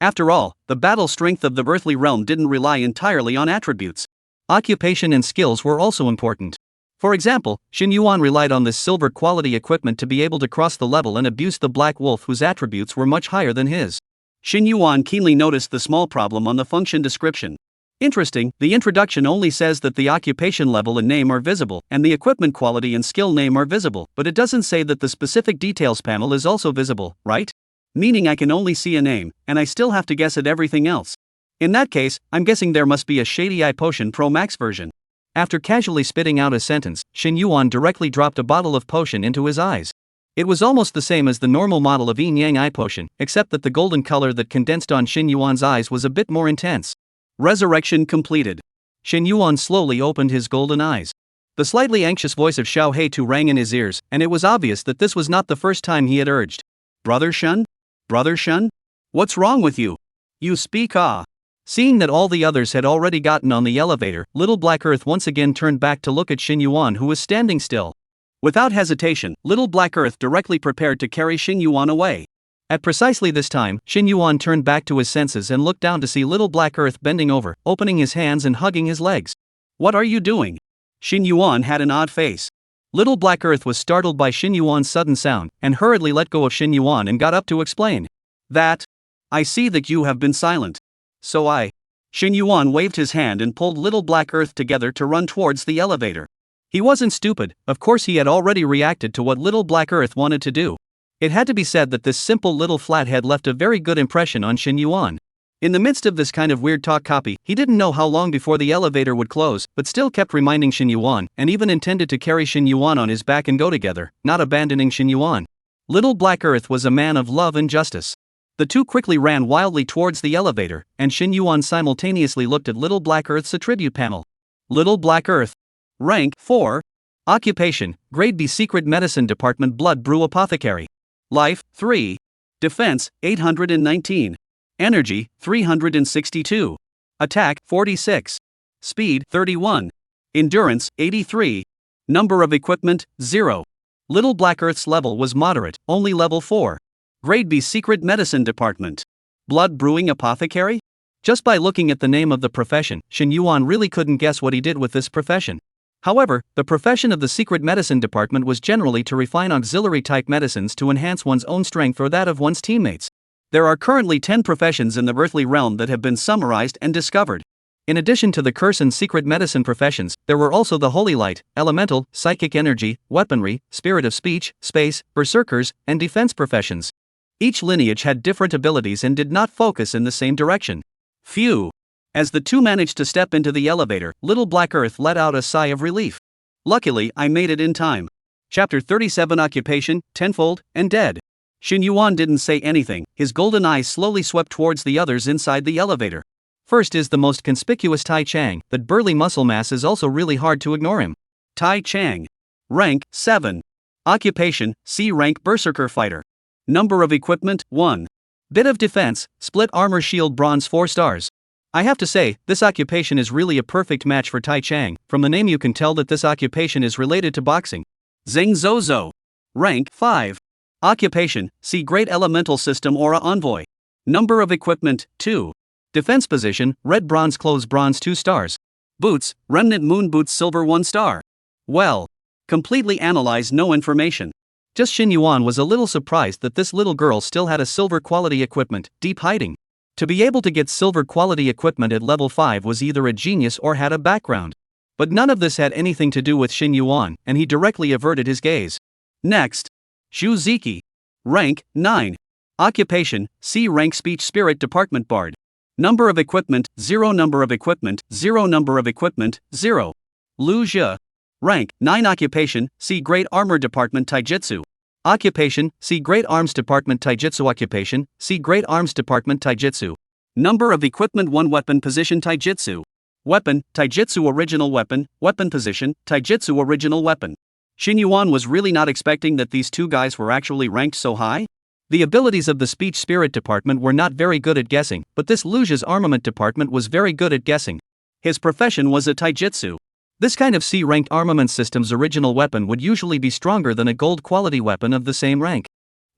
After all, the battle strength of the Earthly Realm didn't rely entirely on attributes. Occupation and skills were also important. For example, Shin Yuan relied on this silver quality equipment to be able to cross the level and abuse the Black Wolf whose attributes were much higher than his. Shin Yuan keenly noticed the small problem on the function description. Interesting, the introduction only says that the occupation level and name are visible, and the equipment quality and skill name are visible, but it doesn't say that the specific details panel is also visible, right? Meaning I can only see a name, and I still have to guess at everything else. In that case, I'm guessing there must be a Shady Eye Potion Pro Max version. After casually spitting out a sentence, Shin Yuan directly dropped a bottle of potion into his eyes. It was almost the same as the normal model of Yin Yang Eye Potion, except that the golden color that condensed on Shin Yuan's eyes was a bit more intense. Resurrection completed. Shin Yuan slowly opened his golden eyes. The slightly anxious voice of Xiao Heitu rang in his ears, and it was obvious that this was not the first time he had urged. Brother Shun? Brother Shun? What's wrong with you? You speak ah. Seeing that all the others had already gotten on the elevator, Little Black Earth once again turned back to look at Shin Yuan who was standing still. Without hesitation, Little Black Earth directly prepared to carry Shin Yuan away. At precisely this time, Shin Yuan turned back to his senses and looked down to see Little Black Earth bending over, opening his hands and hugging his legs. What are you doing? Shin Yuan had an odd face. Little Black Earth was startled by Shin Yuan's sudden sound, and hurriedly let go of Shin Yuan and got up to explain. That. I see that you have been silent. So I. Shin Yuan waved his hand and pulled Little Black Earth together to run towards the elevator. He wasn't stupid, of course he had already reacted to what Little Black Earth wanted to do. It had to be said that this simple little flathead left a very good impression on Shin Yuan. In the midst of this kind of weird talk copy, he didn't know how long before the elevator would close, but still kept reminding Shin Yuan, and even intended to carry Shin Yuan on his back and go together, not abandoning Shin Yuan. Little Black Earth was a man of love and justice. The two quickly ran wildly towards the elevator, and Shin Yuan simultaneously looked at Little Black Earth's attribute panel. Little Black Earth. Rank 4. Occupation, Grade B Secret Medicine Department Blood Brew Apothecary. Life, 3. Defense, 819. Energy, 362. Attack, 46. Speed, 31. Endurance, 83. Number of equipment, 0. Little Black Earth's level was moderate, only level 4. Grade B Secret Medicine Department. Blood Brewing Apothecary? Just by looking at the name of the profession, Shin Yuan really couldn't guess what he did with this profession. However, the profession of the Secret Medicine Department was generally to refine auxiliary-type medicines to enhance one's own strength or that of one's teammates. There are currently 10 professions in the Earthly Realm that have been summarized and discovered. In addition to the curse and secret medicine professions, there were also the Holy Light, Elemental, Psychic Energy, Weaponry, Spirit of Speech, Space, Berserkers, and Defense professions. Each lineage had different abilities and did not focus in the same direction. Phew! As the two managed to step into the elevator, Little Black Earth let out a sigh of relief. Luckily, I made it in time. Chapter 37 Occupation, Tenfold, and Dead. Shin Yuan didn't say anything, his golden eyes slowly swept towards the others inside the elevator. First is the most conspicuous Tai Chang, that burly muscle mass is also really hard to ignore him. Tai Chang. Rank, 7. Occupation, C rank Berserker Fighter. Number of equipment, 1. Bit of defense, split armor shield bronze 4 stars. I have to say, this occupation is really a perfect match for Tai Chang. From the name you can tell that this occupation is related to boxing. Zheng Zozo. Rank 5. Occupation, see Great Elemental System Aura Envoy. Number of equipment, 2. Defense position, red bronze clothes bronze 2 stars. Boots, Remnant Moon Boots silver 1 star. Well. Completely analyze no information. Just Shin Yuan was a little surprised that this little girl still had a silver quality equipment, deep hiding. To be able to get silver quality equipment at level 5 was either a genius or had a background. But none of this had anything to do with Shin Yuan, and he directly averted his gaze. Next. Ziki. Rank, 9. Occupation, C rank speech spirit department bard. Number of equipment, 0 number of equipment, 0 number of equipment, 0. Lu Jie. Rank, 9 occupation, C great armor department taijutsu. Occupation, C great arms department taijutsu. Occupation, C great arms department taijutsu. Number of equipment, 1 weapon position taijutsu. Weapon, taijutsu original weapon, weapon position, taijutsu original weapon. Shin Yuan was really not expecting that these two guys were actually ranked so high. The abilities of the speech spirit department were not very good at guessing, but this Lu Jie's armament department was very good at guessing. His profession was a taijutsu. This kind of C-ranked armament system's original weapon would usually be stronger than a gold quality weapon of the same rank.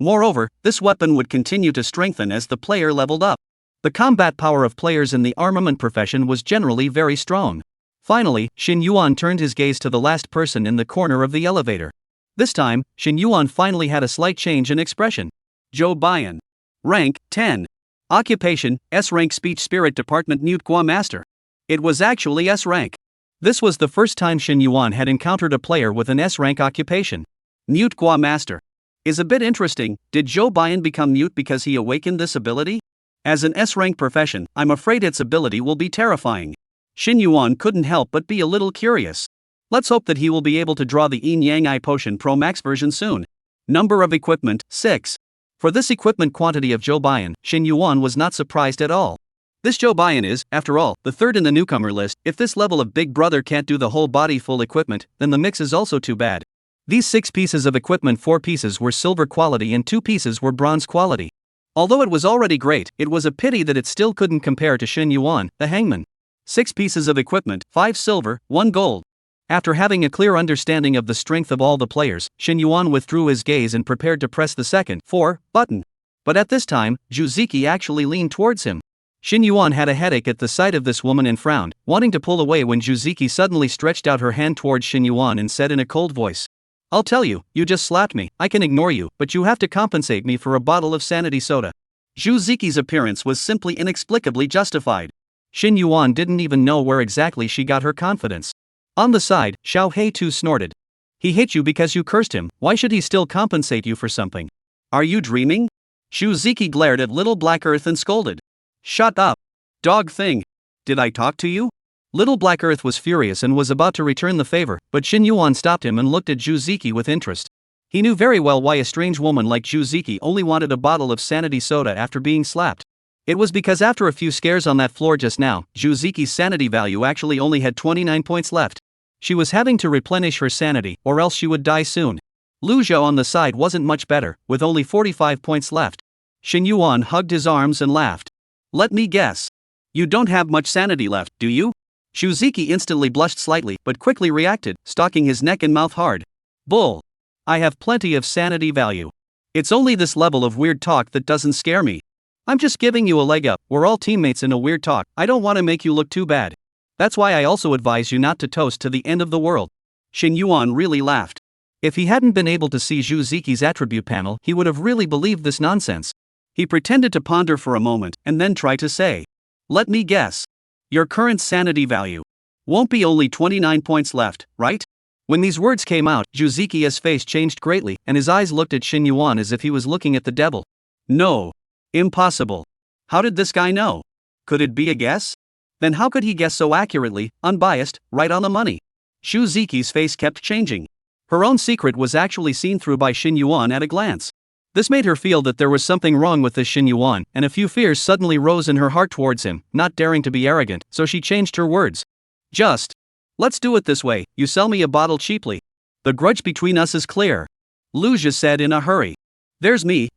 Moreover, this weapon would continue to strengthen as the player leveled up. The combat power of players in the armament profession was generally very strong. Finally, Shin Yuan turned his gaze to the last person in the corner of the elevator. This time, Shin Yuan finally had a slight change in expression. Zhou Baiyan. Rank, 10. Occupation, S-rank speech spirit department Newt Gua master. It was actually S-rank. This was the first time Shin Yuan had encountered a player with an S-rank occupation. Newt Gua master. Is a bit interesting. Did Zhou Baiyan become mute because he awakened this ability? As an S-rank profession, I'm afraid its ability will be terrifying. Shin Yuan couldn't help but be a little curious. Let's hope that he will be able to draw the Yin Yang Eye Potion Pro Max version soon. Number of equipment, 6. For this equipment quantity of Zhou Baiyan, Shin Yuan was not surprised at all. This Zhou Baiyan is, after all, the third in the newcomer list. If this level of Big Brother can't do the whole body full equipment, then the mix is also too bad. These 6 pieces of equipment, 4 pieces were silver quality and 2 pieces were bronze quality. Although it was already great, it was a pity that it still couldn't compare to Shin Yuan, the hangman. 6 pieces of equipment, 5 silver, 1 gold. After having a clear understanding of the strength of all the players, Shin Yuan withdrew his gaze and prepared to press the second 4 button. But at this time, Ziki actually leaned towards him. Shin Yuan had a headache at the sight of this woman and frowned, wanting to pull away when Ziki suddenly stretched out her hand towards Shin Yuan and said in a cold voice, "I'll tell you, you just slapped me. I can ignore you, but you have to compensate me for a bottle of sanity soda." Ziki's appearance was simply inexplicably justified. Shin Yuan didn't even know where exactly she got her confidence. On the side, Xiao Hei too snorted. "He hit you because you cursed him. Why should he still compensate you for something?" "Are you dreaming?" Ziki glared at Little Black Earth and scolded. "Shut up. Dog thing. Did I talk to you?" Little Black Earth was furious and was about to return the favor, but Shin Yuan stopped him and looked at Ziki with interest. He knew very well why a strange woman like Ziki only wanted a bottle of sanity soda after being slapped. It was because after a few scares on that floor just now, Ziki's sanity value actually only had 29 points left. She was having to replenish her sanity, or else she would die soon. Lu Jie on the side wasn't much better, with only 45 points left. Shin Yuan hugged his arms and laughed. "Let me guess. You don't have much sanity left, do you?" Ziki instantly blushed slightly, but quickly reacted, stalking his neck and mouth hard. "Bull. I have plenty of sanity value. It's only this level of weird talk that doesn't scare me. I'm just giving you a leg up. We're all teammates in a weird talk. I don't want to make you look too bad. That's why I also advise you not to toast to the end of the world." Shin Yuan really laughed. If he hadn't been able to see Ziki's attribute panel, he would have really believed this nonsense. He pretended to ponder for a moment and then tried to say, "Let me guess. Your current sanity value won't be only 29 points left, right?" When these words came out, Ziki's face changed greatly, and his eyes looked at Shin Yuan as if he was looking at the devil. "No. Impossible. How did this guy know? Could it be a guess? Then how could he guess so accurately, unbiased, right on the money?" Ziki's face kept changing. Her own secret was actually seen through by Shin Yuan at a glance. This made her feel that there was something wrong with this Shin Yuan, and a few fears suddenly rose in her heart towards him, not daring to be arrogant, so she changed her words. Let's do it this way. You sell me a bottle cheaply. The grudge between us is clear," Lu Jie said in a hurry. There's me.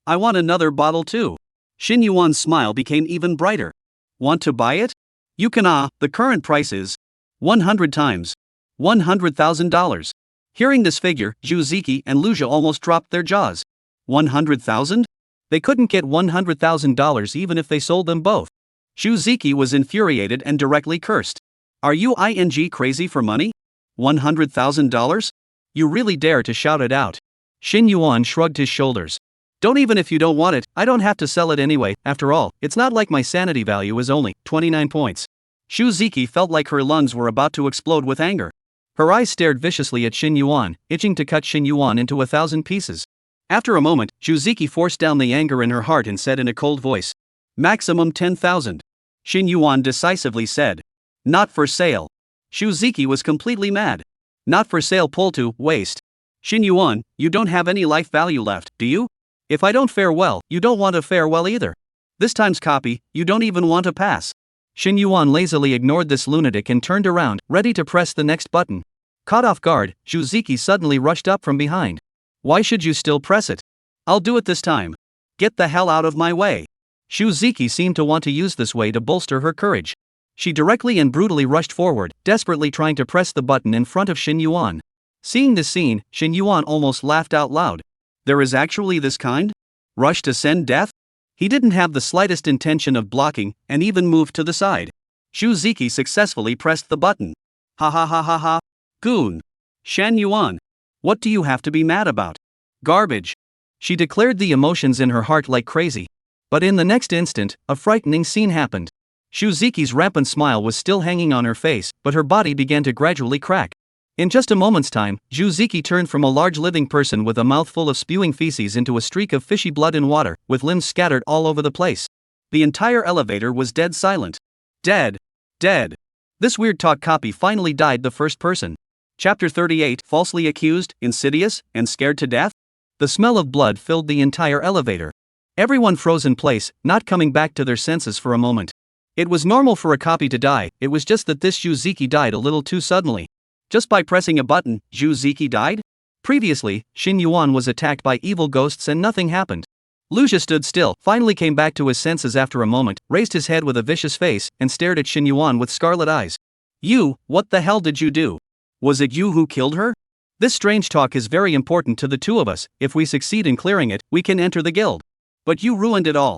I want another bottle too." Shin Yuan's smile became even brighter. "Want to buy it? You can. The current price is 100 times $100,000. Hearing this figure, Ziki and Luja almost dropped their jaws. 100,000? They couldn't get $100,000 even if they sold them both. Ziki was infuriated and directly cursed. Are you crazy for money? $100,000? You really dare to shout it out. Shin Yuan shrugged his shoulders. Don't, even if you don't want it, I don't have to sell it anyway. After all, it's not like my sanity value is only 29 points. Ziki felt like her lungs were about to explode with anger. Her eyes stared viciously at Shin Yuan, itching to cut Shin Yuan into 1,000 pieces. After a moment, Ziki forced down the anger in her heart and said in a cold voice, "Maximum 10,000. Shin Yuan decisively said, "Not for sale." Ziki was completely mad. "Not for sale, pull to waste. Shin Yuan, you don't have any life value left, do you? If I don't fare well, you don't want to fare well either. This time's copy, you don't even want to pass." Shin Yuan lazily ignored this lunatic and turned around, ready to press the next button. Caught off guard, Ziki suddenly rushed up from behind. "Why should you still press it?" "I'll do it this time. Get the hell out of my way." Ziki seemed to want to use this way to bolster her courage. She directly and brutally rushed forward, desperately trying to press the button in front of Shin Yuan. Seeing this scene, Shin Yuan almost laughed out loud. There is actually this kind? Rush to send death? He didn't have the slightest intention of blocking, and even moved to the side. Ziki successfully pressed the button. "Ha ha ha ha ha. Goon. Shen Yuan. What do you have to be mad about? Garbage." She declared the emotions in her heart like crazy. But in the next instant, a frightening scene happened. Ziki's rampant smile was still hanging on her face, but her body began to gradually crack. In just a moment's time, Ziki turned from a large living person with a mouthful of spewing feces into a streak of fishy blood and water, with limbs scattered all over the place. The entire elevator was dead silent. Dead. Dead. This weird talk copy finally died the first person. Chapter 38, Falsely Accused, Insidious, and Scared to Death? The smell of blood filled the entire elevator. Everyone froze in place, not coming back to their senses for a moment. It was normal for a copy to die, it was just that this Ziki died a little too suddenly. Just by pressing a button, Ziki died? Previously, Shin Yuan was attacked by evil ghosts and nothing happened. Luja stood still, finally came back to his senses after a moment, raised his head with a vicious face, and stared at Shin Yuan with scarlet eyes. "You, what the hell did you do? Was it you who killed her? This strange talk is very important to the two of us. If we succeed in clearing it, we can enter the guild. But you ruined it all."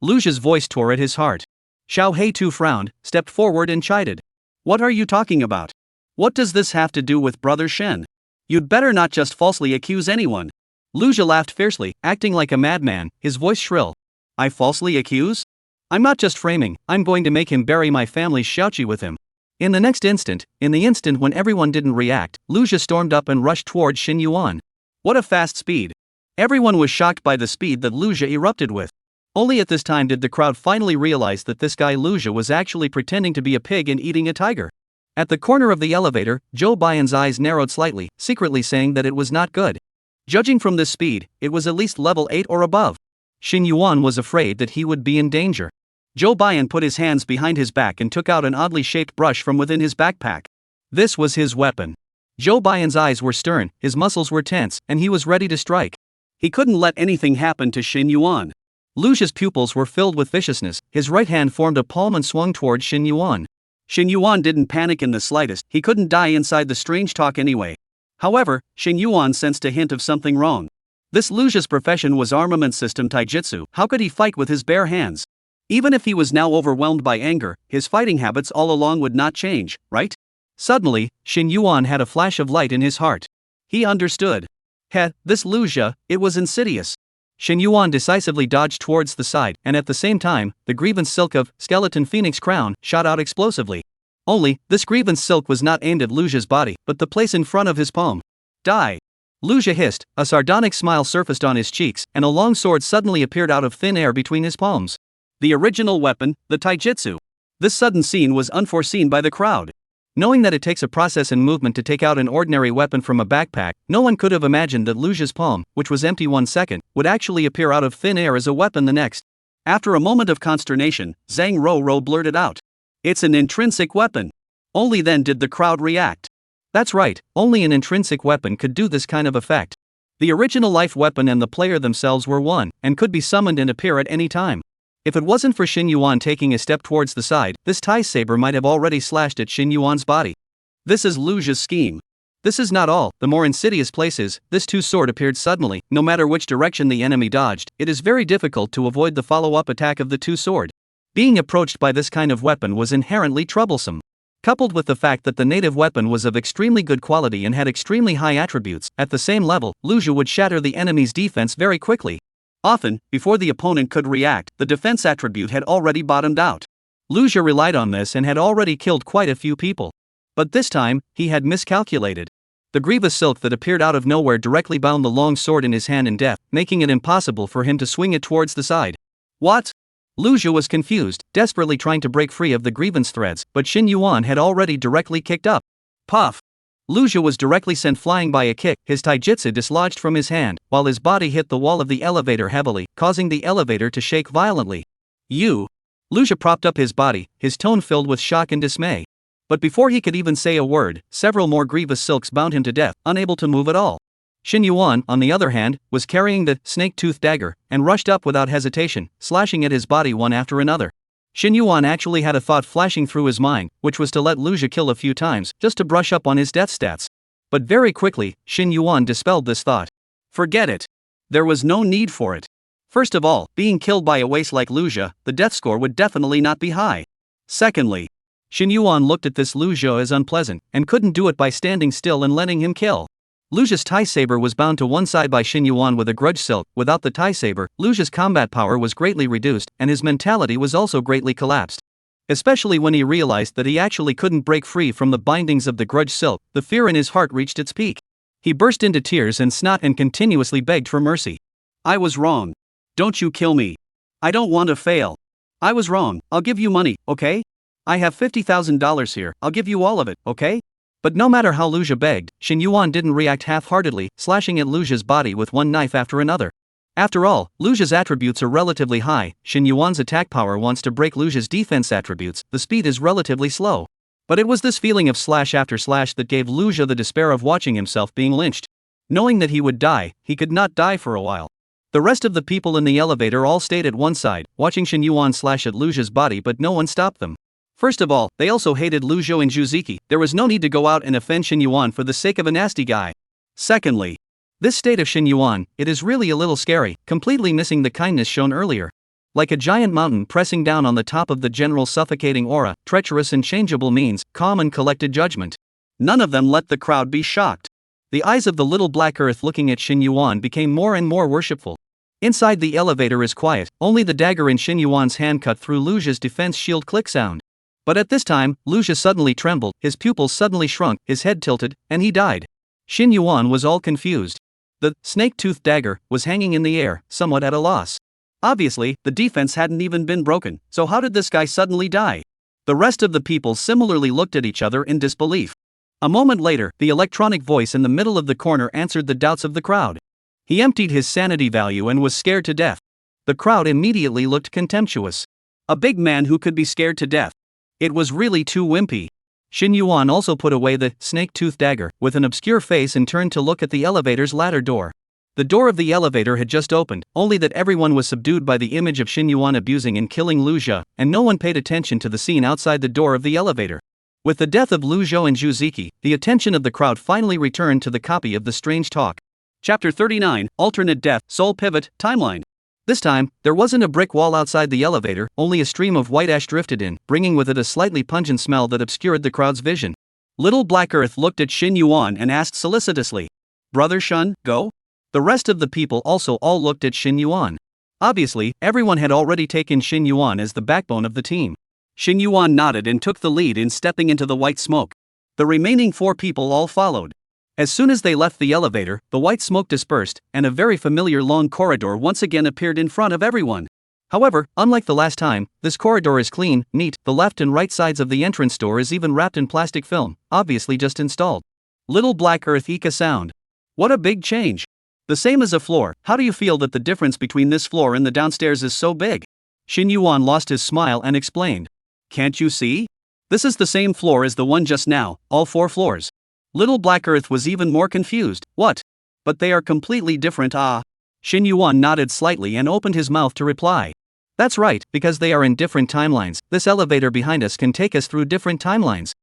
Luja's voice tore at his heart. Xiao Hei Tu frowned, stepped forward and chided. "What are you talking about? What does this have to do with Brother Shen? You'd better not just falsely accuse anyone." Luja laughed fiercely, acting like a madman, his voice shrill. "I falsely accuse? I'm not just framing, I'm going to make him bury my family's Xiaoqi with him." In the instant when everyone didn't react, Luja stormed up and rushed toward Shin Yuan. What a fast speed. Everyone was shocked by the speed that Luja erupted with. Only at this time did the crowd finally realize that this guy Luja was actually pretending to be a pig and eating a tiger. At the corner of the elevator, Zhou Baiyan's eyes narrowed slightly, secretly saying that it was not good. Judging from this speed, it was at least level 8 or above. Shin Yuan was afraid that he would be in danger. Zhou Baiyan put his hands behind his back and took out an oddly shaped brush from within his backpack. This was his weapon. Zhou Baiyan's eyes were stern, his muscles were tense, and he was ready to strike. He couldn't let anything happen to Shin Yuan. Luja's pupils were filled with viciousness, his right hand formed a palm and swung toward Shin Yuan. Shin Yuan didn't panic in the slightest, he couldn't die inside the strange talk anyway. However, Shin Yuan sensed a hint of something wrong. This Luja's profession was armament system taijutsu, how could he fight with his bare hands? Even if he was now overwhelmed by anger, his fighting habits all along would not change, right? Suddenly, Shin Yuan had a flash of light in his heart. He understood. This Luja, it was insidious. Shin Yuan decisively dodged towards the side, and at the same time, the grievance silk of Skeleton Phoenix Crown shot out explosively. Only, this grievance silk was not aimed at Luja's body, but the place in front of his palm. Die! Luja hissed, a sardonic smile surfaced on his cheeks, and a long sword suddenly appeared out of thin air between his palms. The original weapon, the taijutsu. This sudden scene was unforeseen by the crowd. Knowing that it takes a process and movement to take out an ordinary weapon from a backpack, no one could have imagined that Luja's palm, which was empty 1 second, would actually appear out of thin air as a weapon the next. After a moment of consternation, Zhang Rou blurted out. "It's an intrinsic weapon." Only then did the crowd react. That's right, only an intrinsic weapon could do this kind of effect. The original life weapon and the player themselves were one, and could be summoned and appear at any time. If it wasn't for Shin Yuan taking a step towards the side, this Tai saber might have already slashed at Shin Yuan's body. This is Luja's scheme. This is not all. The more insidious places, this two-sword appeared suddenly. No matter which direction the enemy dodged, it is very difficult to avoid the follow-up attack of the two-sword. Being approached by this kind of weapon was inherently troublesome. Coupled with the fact that the native weapon was of extremely good quality and had extremely high attributes, at the same level, Luja would shatter the enemy's defense very quickly. Often, before the opponent could react, the defense attribute had already bottomed out. Luja relied on this and had already killed quite a few people. But this time, he had miscalculated. The grievous silk that appeared out of nowhere directly bound the long sword in his hand in death, making it impossible for him to swing it towards the side. What? Luja was confused, desperately trying to break free of the grievance threads, but Xin Yuan had already directly kicked up. Puff! Luja was directly sent flying by a kick, his taijutsu dislodged from his hand, while his body hit the wall of the elevator heavily, causing the elevator to shake violently. You! Luja propped up his body, his tone filled with shock and dismay. But before he could even say a word, several more grievous silks bound him to death, unable to move at all. Xin Yuan, on the other hand, was carrying the snake-tooth dagger, and rushed up without hesitation, slashing at his body one after another. Xin Yuan actually had a thought flashing through his mind, which was to let Luja kill a few times, just to brush up on his death stats. But very quickly, Xin Yuan dispelled this thought. Forget it. There was no need for it. First of all, being killed by a waste like Luja, the death score would definitely not be high. Secondly, Xin Yuan looked at this Luja as unpleasant, and couldn't do it by standing still and letting him kill. Luja's tie saber was bound to one side by Xin Yuan with a grudge silk. Without the tie saber, Luja's combat power was greatly reduced, and his mentality was also greatly collapsed. Especially when he realized that he actually couldn't break free from the bindings of the grudge silk, the fear in his heart reached its peak. He burst into tears and snot and continuously begged for mercy. I was wrong. Don't you kill me. I don't want to fail. I was wrong. I'll give you money, okay? I have $50,000 here. I'll give you all of it, okay? But no matter how Luja begged, Xin Yuan didn't react half-heartedly, slashing at Luja's body with one knife after another. After all, Luja's attributes are relatively high. Xin Yuan's attack power wants to break Luja's defense attributes, the speed is relatively slow. But it was this feeling of slash after slash that gave Luja the despair of watching himself being lynched. Knowing that he would die, he could not die for a while. The rest of the people in the elevator all stayed at one side, watching Xin Yuan slash at Luja's body, but no one stopped them. First of all, they also hated Luzhou and Zhuziki. There was no need to go out and offend Xin Yuan for the sake of a nasty guy. Secondly, this state of Xin Yuan, it is really a little scary, completely missing the kindness shown earlier. Like a giant mountain pressing down on the top of the general suffocating aura, treacherous and changeable means, calm and collected judgment. None of them let the crowd be shocked. The eyes of the little black earth looking at Xin Yuan became more and more worshipful. Inside the elevator is quiet, only the dagger in Xin Yuan's hand cut through Luzha's defense shield click sound. But at this time, Luzha suddenly trembled, his pupils suddenly shrunk, his head tilted, and he died. Xin Yuan was all confused. The snake-toothed dagger was hanging in the air, somewhat at a loss. Obviously, the defense hadn't even been broken, so how did this guy suddenly die? The rest of the people similarly looked at each other in disbelief. A moment later, the electronic voice in the middle of the corner answered the doubts of the crowd. He emptied his sanity value and was scared to death. The crowd immediately looked contemptuous. A big man who could be scared to death. It was really too wimpy. Xin Yuan also put away the snake-tooth dagger with an obscure face and turned to look at the elevator's ladder door. The door of the elevator had just opened, only that everyone was subdued by the image of Xin Yuan abusing and killing Luzha, and no one paid attention to the scene outside the door of the elevator. With the death of Luzhou and Zhuziki, the attention of the crowd finally returned to the copy of the strange talk. Chapter 39, Alternate Death, Soul Pivot, Timeline. This time, there wasn't a brick wall outside the elevator, only a stream of white ash drifted in, bringing with it a slightly pungent smell that obscured the crowd's vision. Little Black Earth looked at Xin Yuan and asked solicitously, "Brother Shun, go?" The rest of the people also all looked at Xin Yuan. Obviously, everyone had already taken Xin Yuan as the backbone of the team. Xin Yuan nodded and took the lead in stepping into the white smoke. The remaining 4 people all followed. As soon as they left the elevator, the white smoke dispersed, and a very familiar long corridor once again appeared in front of everyone. However, unlike the last time, this corridor is clean, neat, the left and right sides of the entrance door is even wrapped in plastic film, obviously just installed. Little Black Earth eka sound. What a big change. The same as a floor. How do you feel that the difference between this floor and the downstairs is so big? Xin Yuan lost his smile and explained. Can't you see? This is the same floor as the one just now, all 4 floors. Little Black Earth was even more confused. What? But they are completely different, ah. Xin Yuan nodded slightly and opened his mouth to reply. That's right, because they are in different timelines. This elevator behind us can take us through different timelines.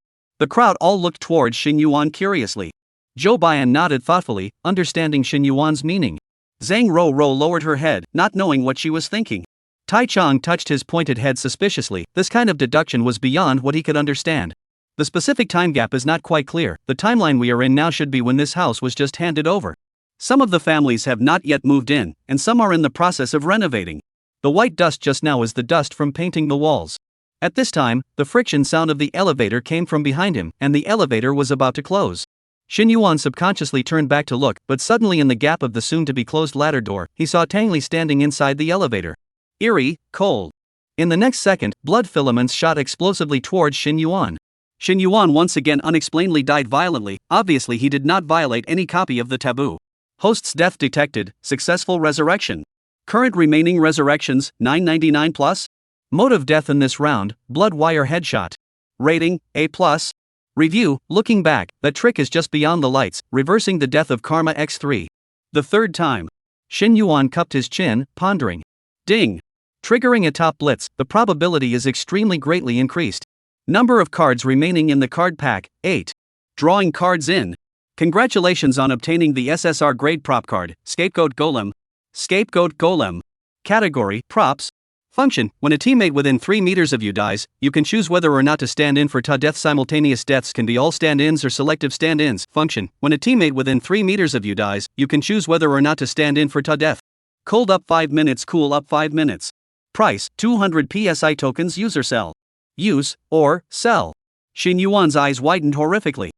The crowd all looked towards Xin Yuan curiously. Zhou Baiyan nodded thoughtfully, understanding Shin Yuan's meaning. Zhang Ro lowered her head, not knowing what she was thinking. Tai Chong touched his pointed head suspiciously. This kind of deduction was beyond what he could understand. The specific time gap is not quite clear. The timeline we are in now should be when this house was just handed over. Some of the families have not yet moved in, and some are in the process of renovating. The white dust just now is the dust from painting the walls. At this time, the friction sound of the elevator came from behind him, and the elevator was about to close. Shin Yuan subconsciously turned back to look, but suddenly in the gap of the soon-to-be-closed ladder door, he saw Tang Li standing inside the elevator. Eerie, cold. In the next second, blood filaments shot explosively towards Shin Yuan. Shin Yuan once again unexplainedly died violently. Obviously he did not violate any copy of the taboo. Host's death detected, successful resurrection. Current remaining resurrections, 999 plus. Mode of death in this round, blood wire headshot. Rating, A+. Review, looking back, that trick is just beyond the lights, reversing the death of Karma X3. The third time. Shin Yuan cupped his chin, pondering. Ding. Triggering a top blitz, the probability is extremely greatly increased. Number of cards remaining in the card pack, 8. Drawing cards in. Congratulations on obtaining the SSR grade prop card, Scapegoat Golem. Scapegoat Golem. Category, Props. Function, when a teammate within 3 meters of you dies, you can choose whether or not to stand in for death. Simultaneous deaths can be all stand-ins or selective stand-ins. Function, when a teammate within 3 meters of you dies, you can choose whether or not to stand in for death. Cold up 5 minutes, cool up 5 minutes. Price, 200 PSI tokens. User sell. Use, or, sell. Shin Yuan's eyes widened horrifically.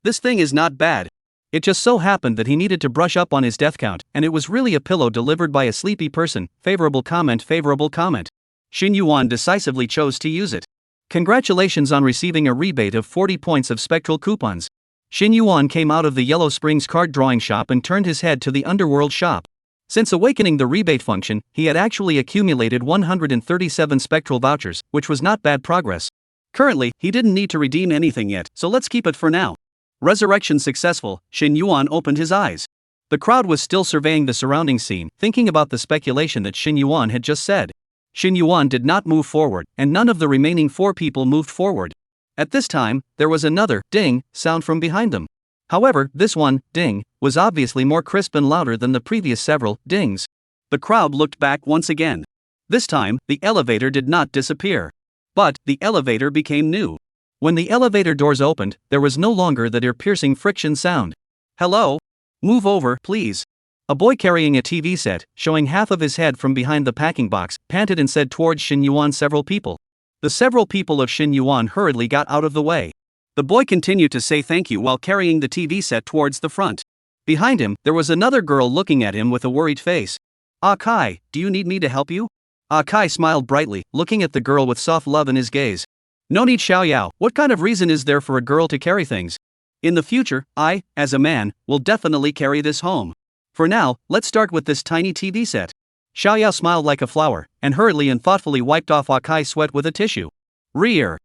This thing is not bad. It just so happened that he needed to brush up on his death count, and it was really a pillow delivered by a sleepy person. Favorable comment, favorable comment. Shin Yuan decisively chose to use it. Congratulations on receiving a rebate of 40 points of spectral coupons. Shin Yuan came out of the Yellow Springs card drawing shop and turned his head to the Underworld shop. Since awakening the rebate function, he had actually accumulated 137 spectral vouchers, which was not bad progress. Currently, he didn't need to redeem anything yet, so let's keep it for now. Resurrection successful. Shin Yuan opened his eyes. The crowd was still surveying the surrounding scene, thinking about the speculation that Shin Yuan had just said. Shin Yuan did not move forward, and none of the remaining 4 people moved forward. At this time, there was another ding sound from behind them. However, this one ding was obviously more crisp and louder than the previous several dings. The crowd looked back once again. This time, the elevator did not disappear. But the elevator became new. When the elevator doors opened, there was no longer that ear-piercing friction sound. Hello? Move over, please. A boy carrying a TV set, showing half of his head from behind the packing box, panted and said towards Shin Yuan several people. The several people of Shin Yuan hurriedly got out of the way. The boy continued to say thank you while carrying the TV set towards the front. Behind him, there was another girl looking at him with a worried face. Ah Kai, do you need me to help you? Ah Kai smiled brightly, looking at the girl with soft love in his gaze. No need, Xiao Yao. What kind of reason is there for a girl to carry things? In the future, I, as a man, will definitely carry this home. For now, let's start with this tiny TV set. Xiao Yao smiled like a flower, and hurriedly and thoughtfully wiped off Akai's sweat with a tissue. Rear.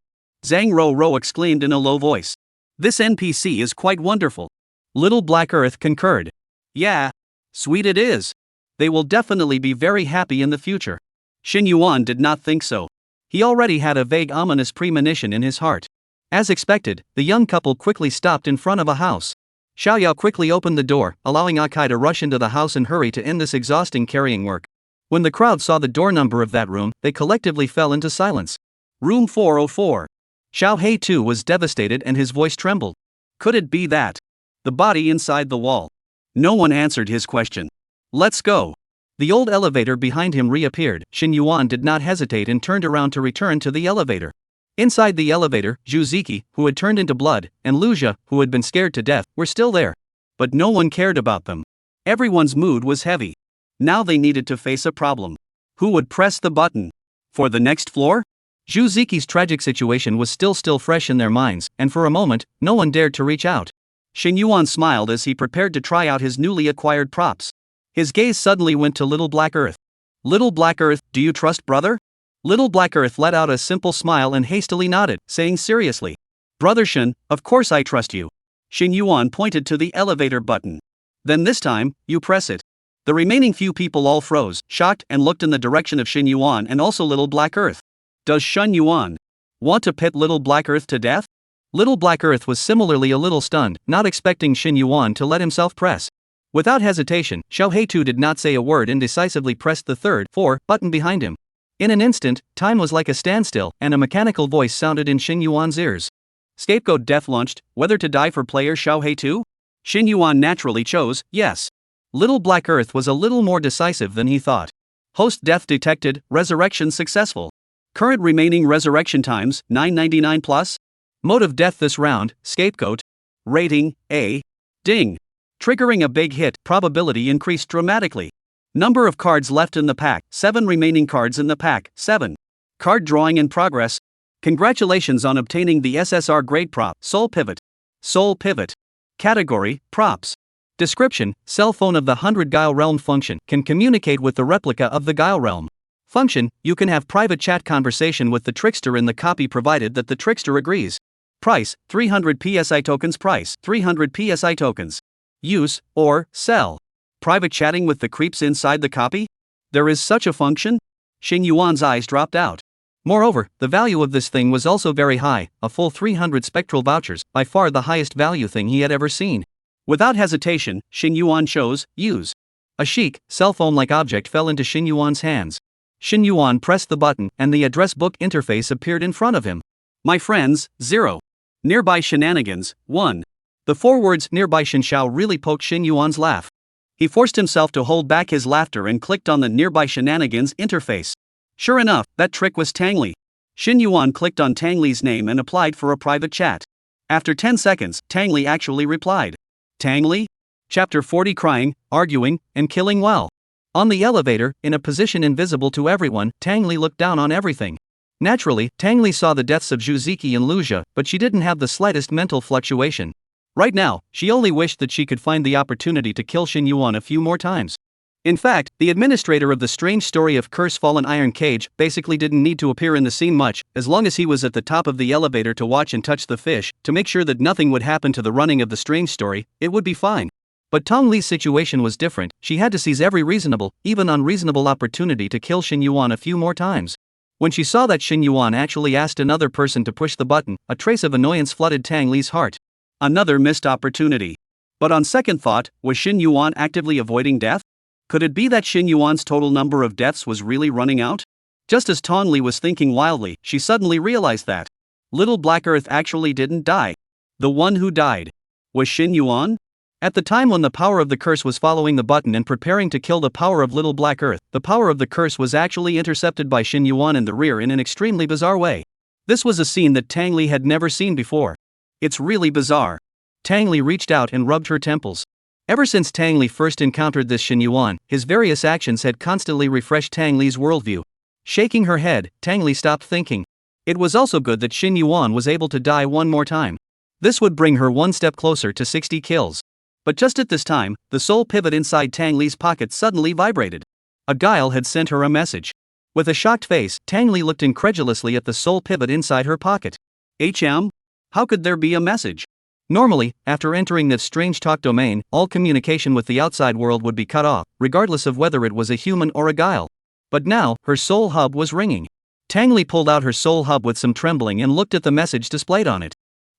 Zhang Ro exclaimed in a low voice. This NPC is quite wonderful. Little Black Earth concurred. Yeah. Sweet it is. They will definitely be very happy in the future. Shin Yuan did not think so. He already had a vague ominous premonition in his heart. As expected, the young couple quickly stopped in front of a house. Xiao Yao quickly opened the door, allowing Akai to rush into the house and hurry to end this exhausting carrying work. When the crowd saw the door number of that room, they collectively fell into silence. Room 404. Xiao Hei too was devastated and his voice trembled. Could it be that? The body inside the wall. No one answered his question. Let's go. The old elevator behind him reappeared. Shin Yuan did not hesitate and turned around to return to the elevator. Inside the elevator, Zhu Ziki, who had turned into blood, and Luzia, who had been scared to death, were still there. But no one cared about them. Everyone's mood was heavy. Now they needed to face a problem. Who would press the button? For the next floor? Zhu Ziki's tragic situation was still fresh in their minds, and for a moment, no one dared to reach out. Shin Yuan smiled as he prepared to try out his newly acquired props. His gaze suddenly went to Little Black Earth. Little Black Earth, do you trust brother? Little Black Earth let out a simple smile and hastily nodded, saying seriously, Brother Shin, of course I trust you. Shin Yuan pointed to the elevator button. Then this time, you press it. The remaining few people all froze, shocked, and looked in the direction of Shin Yuan and also Little Black Earth. Does Shin Yuan want to pit Little Black Earth to death? Little Black Earth was similarly a little stunned, not expecting Shin Yuan to let himself press. Without hesitation, Xiao Heitu did not say a word and decisively pressed the third, 4, button behind him. In an instant, time was like a standstill, and a mechanical voice sounded in Shin Yuan's ears. Scapegoat death launched, whether to die for player Xiao Heitu? Shin Yuan naturally chose, yes. Little Black Earth was a little more decisive than he thought. Host death detected, resurrection successful. Current remaining resurrection times, 999 plus. Mode of death this round, Scapegoat. Rating, A. Ding. Triggering a big hit, probability increased dramatically. Number of cards left in the pack, 7 remaining cards in the pack, 7. Card drawing in progress. Congratulations on obtaining the SSR grade prop, Soul Pivot. Soul Pivot. Category, Props. Description, cell phone of the 100 Guile Realm function, can communicate with the replica of the Guile Realm. Function, you can have private chat conversation with the trickster in the copy provided that the trickster agrees. Price, 300 PSI tokens. Price, 300 PSI tokens. Use, or, sell. Private chatting with the creeps inside the copy? There is such a function? Shin Yuan's eyes dropped out. Moreover, the value of this thing was also very high, a full 300 spectral vouchers, by far the highest value thing he had ever seen. Without hesitation, Shin Yuan chose, use. A chic, cell phone-like object fell into Shin Yuan's hands. Shin Yuan pressed the button, and the address book interface appeared in front of him. My friends, 0. Nearby shenanigans, 1. The 4 words nearby Shinshao really poked Shin Yuan's laugh. He forced himself to hold back his laughter and clicked on the nearby shenanigans interface. Sure enough, that trick was Tang Li. Shin Yuan clicked on Tang Li's name and applied for a private chat. After 10 seconds, Tang Li actually replied. Tang Li? Chapter 40 Crying, arguing, and killing well. On the elevator, in a position invisible to everyone, Tang Li looked down on everything. Naturally, Tang Li saw the deaths of Zhuziki and Luzha, but she didn't have the slightest mental fluctuation. Right now, she only wished that she could find the opportunity to kill Shin Yuan a few more times. In fact, the administrator of the strange story of Curse Fallen Iron Cage basically didn't need to appear in the scene much, as long as he was at the top of the elevator to watch and touch the fish, to make sure that nothing would happen to the running of the strange story, it would be fine. But Tong Li's situation was different. She had to seize every reasonable, even unreasonable opportunity to kill Shin Yuan a few more times. When she saw that Shin Yuan actually asked another person to push the button, a trace of annoyance flooded Tang Li's heart. Another missed opportunity. But on second thought, was Shin Yuan actively avoiding death? Could it be that Shin Yuan's total number of deaths was really running out? Just as Tong Li was thinking wildly, she suddenly realized that Little Black Earth actually didn't die. The one who died was Shin Yuan? At the time when the power of the curse was following the button and preparing to kill the power of Little Black Earth, the power of the curse was actually intercepted by Shin Yuan in the rear in an extremely bizarre way. This was a scene that Tang Li had never seen before. It's really bizarre. Tang Li reached out and rubbed her temples. Ever since Tang Li first encountered this Shin Yuan, his various actions had constantly refreshed Tang Li's worldview. Shaking her head, Tang Li stopped thinking. It was also good that Shin Yuan was able to die one more time. This would bring her one step closer to 60 kills. But just at this time, the soul pivot inside Tang Li's pocket suddenly vibrated. A guile had sent her a message. With a shocked face, Tang Li looked incredulously at the soul pivot inside her pocket. HM? How could there be a message? Normally, after entering this strange talk domain, all communication with the outside world would be cut off, regardless of whether it was a human or a guile. But now, her soul hub was ringing. Tang Li pulled out her soul hub with some trembling and looked at the message displayed on it.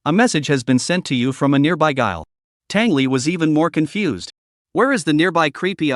A message has been sent to you from a nearby guile. Tang Li was even more confused. Where is the nearby creepy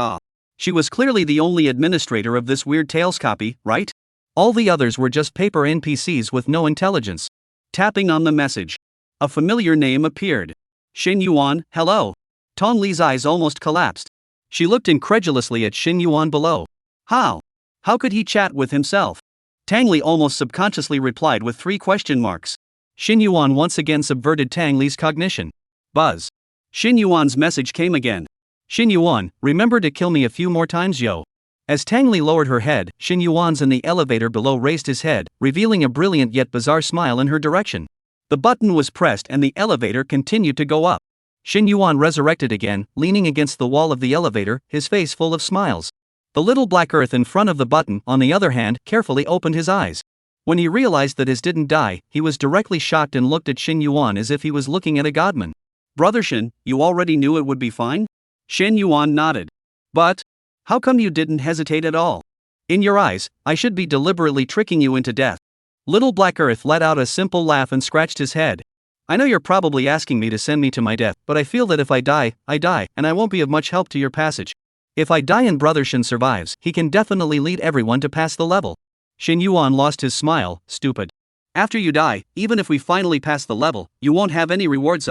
She was clearly the only administrator of this weird Tales copy, right? All the others were just paper NPCs with no intelligence. Tapping on the message. A familiar name appeared. Shin Yuan, hello. Tong Li's eyes almost collapsed. She looked incredulously at Shin Yuan below. How? How could he chat with himself? Tang Li almost subconsciously replied with 3 question marks. Shin Yuan once again subverted Tang Li's cognition. Buzz. Shin Yuan's message came again. Shin Yuan, remember to kill me a few more times, yo. As Tang Li lowered her head, Shin Yuan's in the elevator below raised his head, revealing a brilliant yet bizarre smile in her direction. The button was pressed and the elevator continued to go up. Shin Yuan resurrected again, leaning against the wall of the elevator, his face full of smiles. The little black earth in front of the button, on the other hand, carefully opened his eyes. When he realized that his didn't die, he was directly shocked and looked at Shin Yuan as if he was looking at a godman. Brother Shin, you already knew it would be fine? Shin Yuan nodded. But how come you didn't hesitate at all? In your eyes, I should be deliberately tricking you into death. Little Black Earth let out a simple laugh and scratched his head. I know you're probably asking me to send me to my death, but I feel that if I die, and I won't be of much help to your passage. If I die and Brother Shin survives, he can definitely lead everyone to pass the level. Shin Yuan lost his smile. Stupid. After you die, even if we finally pass the level, you won't have any rewards.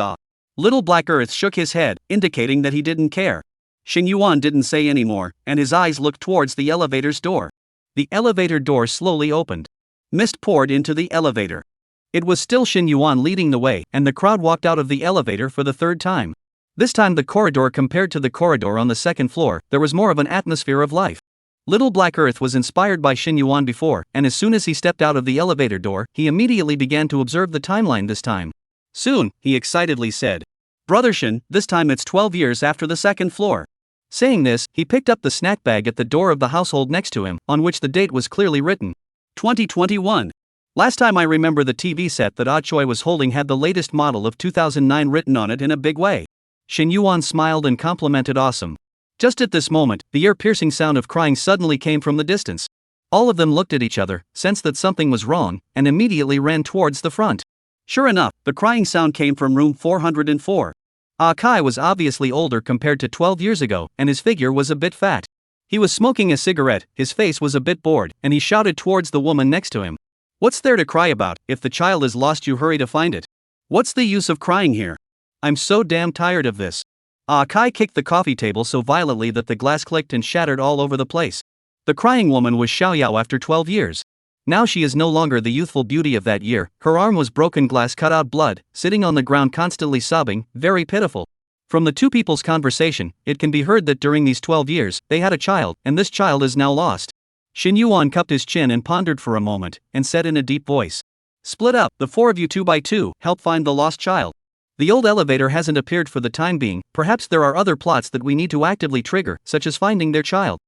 Little Black Earth shook his head, indicating that he didn't care. Shin Yuan didn't say any more, and his eyes looked towards the elevator's door. The elevator door slowly opened. Mist poured into the elevator. It was still Shin Yuan leading the way, and the crowd walked out of the elevator for the third time. This time the corridor compared to the corridor on the second floor, there was more of an atmosphere of life. Little Black Earth was inspired by Shin Yuan before, and as soon as he stepped out of the elevator door, he immediately began to observe the timeline this time. Soon, he excitedly said. Brother Shin, this time it's 12 years after the second floor. Saying this, he picked up the snack bag at the door of the household next to him, on which the date was clearly written. 2021. Last time I remember the TV set that Ah Choi was holding had the latest model of 2009 written on it in a big way. Shin Yuan smiled and complimented awesome. Just at this moment, the ear-piercing sound of crying suddenly came from the distance. All of them looked at each other, sensed that something was wrong, and immediately ran towards the front. Sure enough, the crying sound came from room 404. Ah Kai was obviously older compared to 12 years ago, and his figure was a bit fat. He was smoking a cigarette, his face was a bit bored, and he shouted towards the woman next to him. What's there to cry about? If the child is lost, you hurry to find it. What's the use of crying here? I'm so damn tired of this. Ah Kai kicked the coffee table so violently that the glass clicked and shattered all over the place. The crying woman was Xiaoyao after 12 years. Now she is no longer the youthful beauty of that year, her arm was broken glass cut out blood, sitting on the ground constantly sobbing, very pitiful. From the two people's conversation, it can be heard that during these 12 years, they had a child, and this child is now lost. Shin Yuan cupped his chin and pondered for a moment, and said in a deep voice. Split up, the four of you 2 by 2, help find the lost child. The old elevator hasn't appeared for the time being, perhaps there are other plots that we need to actively trigger, such as finding their child.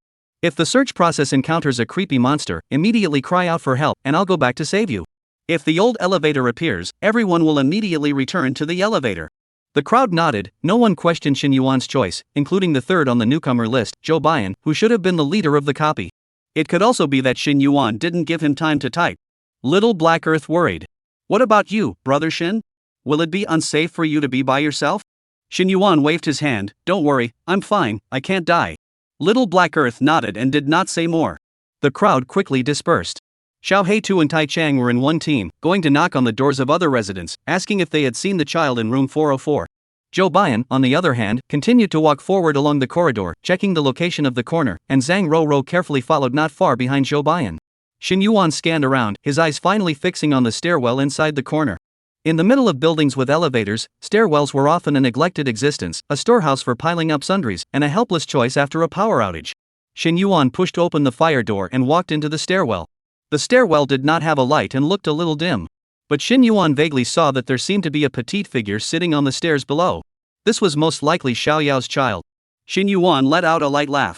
If the search process encounters a creepy monster, immediately cry out for help, and I'll go back to save you. If the old elevator appears, everyone will immediately return to the elevator. The crowd nodded, no one questioned Shin Yuan's choice, including the third on the newcomer list, Zhou Baiyan, who should have been the leader of the copy. It could also be that Shin Yuan didn't give him time to type. Little Black Earth worried. What about you, Brother Shin? Will it be unsafe for you to be by yourself? Shin Yuan waved his hand. Don't worry, I'm fine, I can't die. Little Black Earth nodded and did not say more. The crowd quickly dispersed. Xiao Heitu and Tai Chang were in one team, going to knock on the doors of other residents, asking if they had seen the child in room 404. Zhou Baiyan, on the other hand, continued to walk forward along the corridor, checking the location of the corner, and Zhang Rou carefully followed not far behind Zhou Baiyan. Shin Yuan scanned around, his eyes finally fixing on the stairwell inside the corner. In the middle of buildings with elevators, stairwells were often a neglected existence, a storehouse for piling up sundries, and a helpless choice after a power outage. Shin Yuan pushed open the fire door and walked into the stairwell. The stairwell did not have a light and looked a little dim. But Shin Yuan vaguely saw that there seemed to be a petite figure sitting on the stairs below. This was most likely Xiaoyao's child. Shin Yuan let out a light laugh.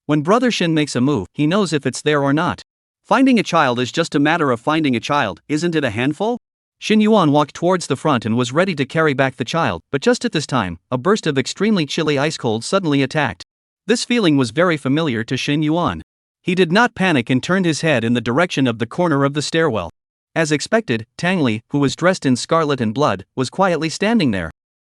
When Brother Shin makes a move, he knows if it's there or not. Finding a child is just a matter of finding a child, isn't it a handful? Shin Yuan walked towards the front and was ready to carry back the child, but just at this time, a burst of extremely chilly ice cold suddenly attacked. This feeling was very familiar to Shin Yuan. He did not panic and turned his head in the direction of the corner of the stairwell. As expected, Tang Li, who was dressed in scarlet and blood, was quietly standing there.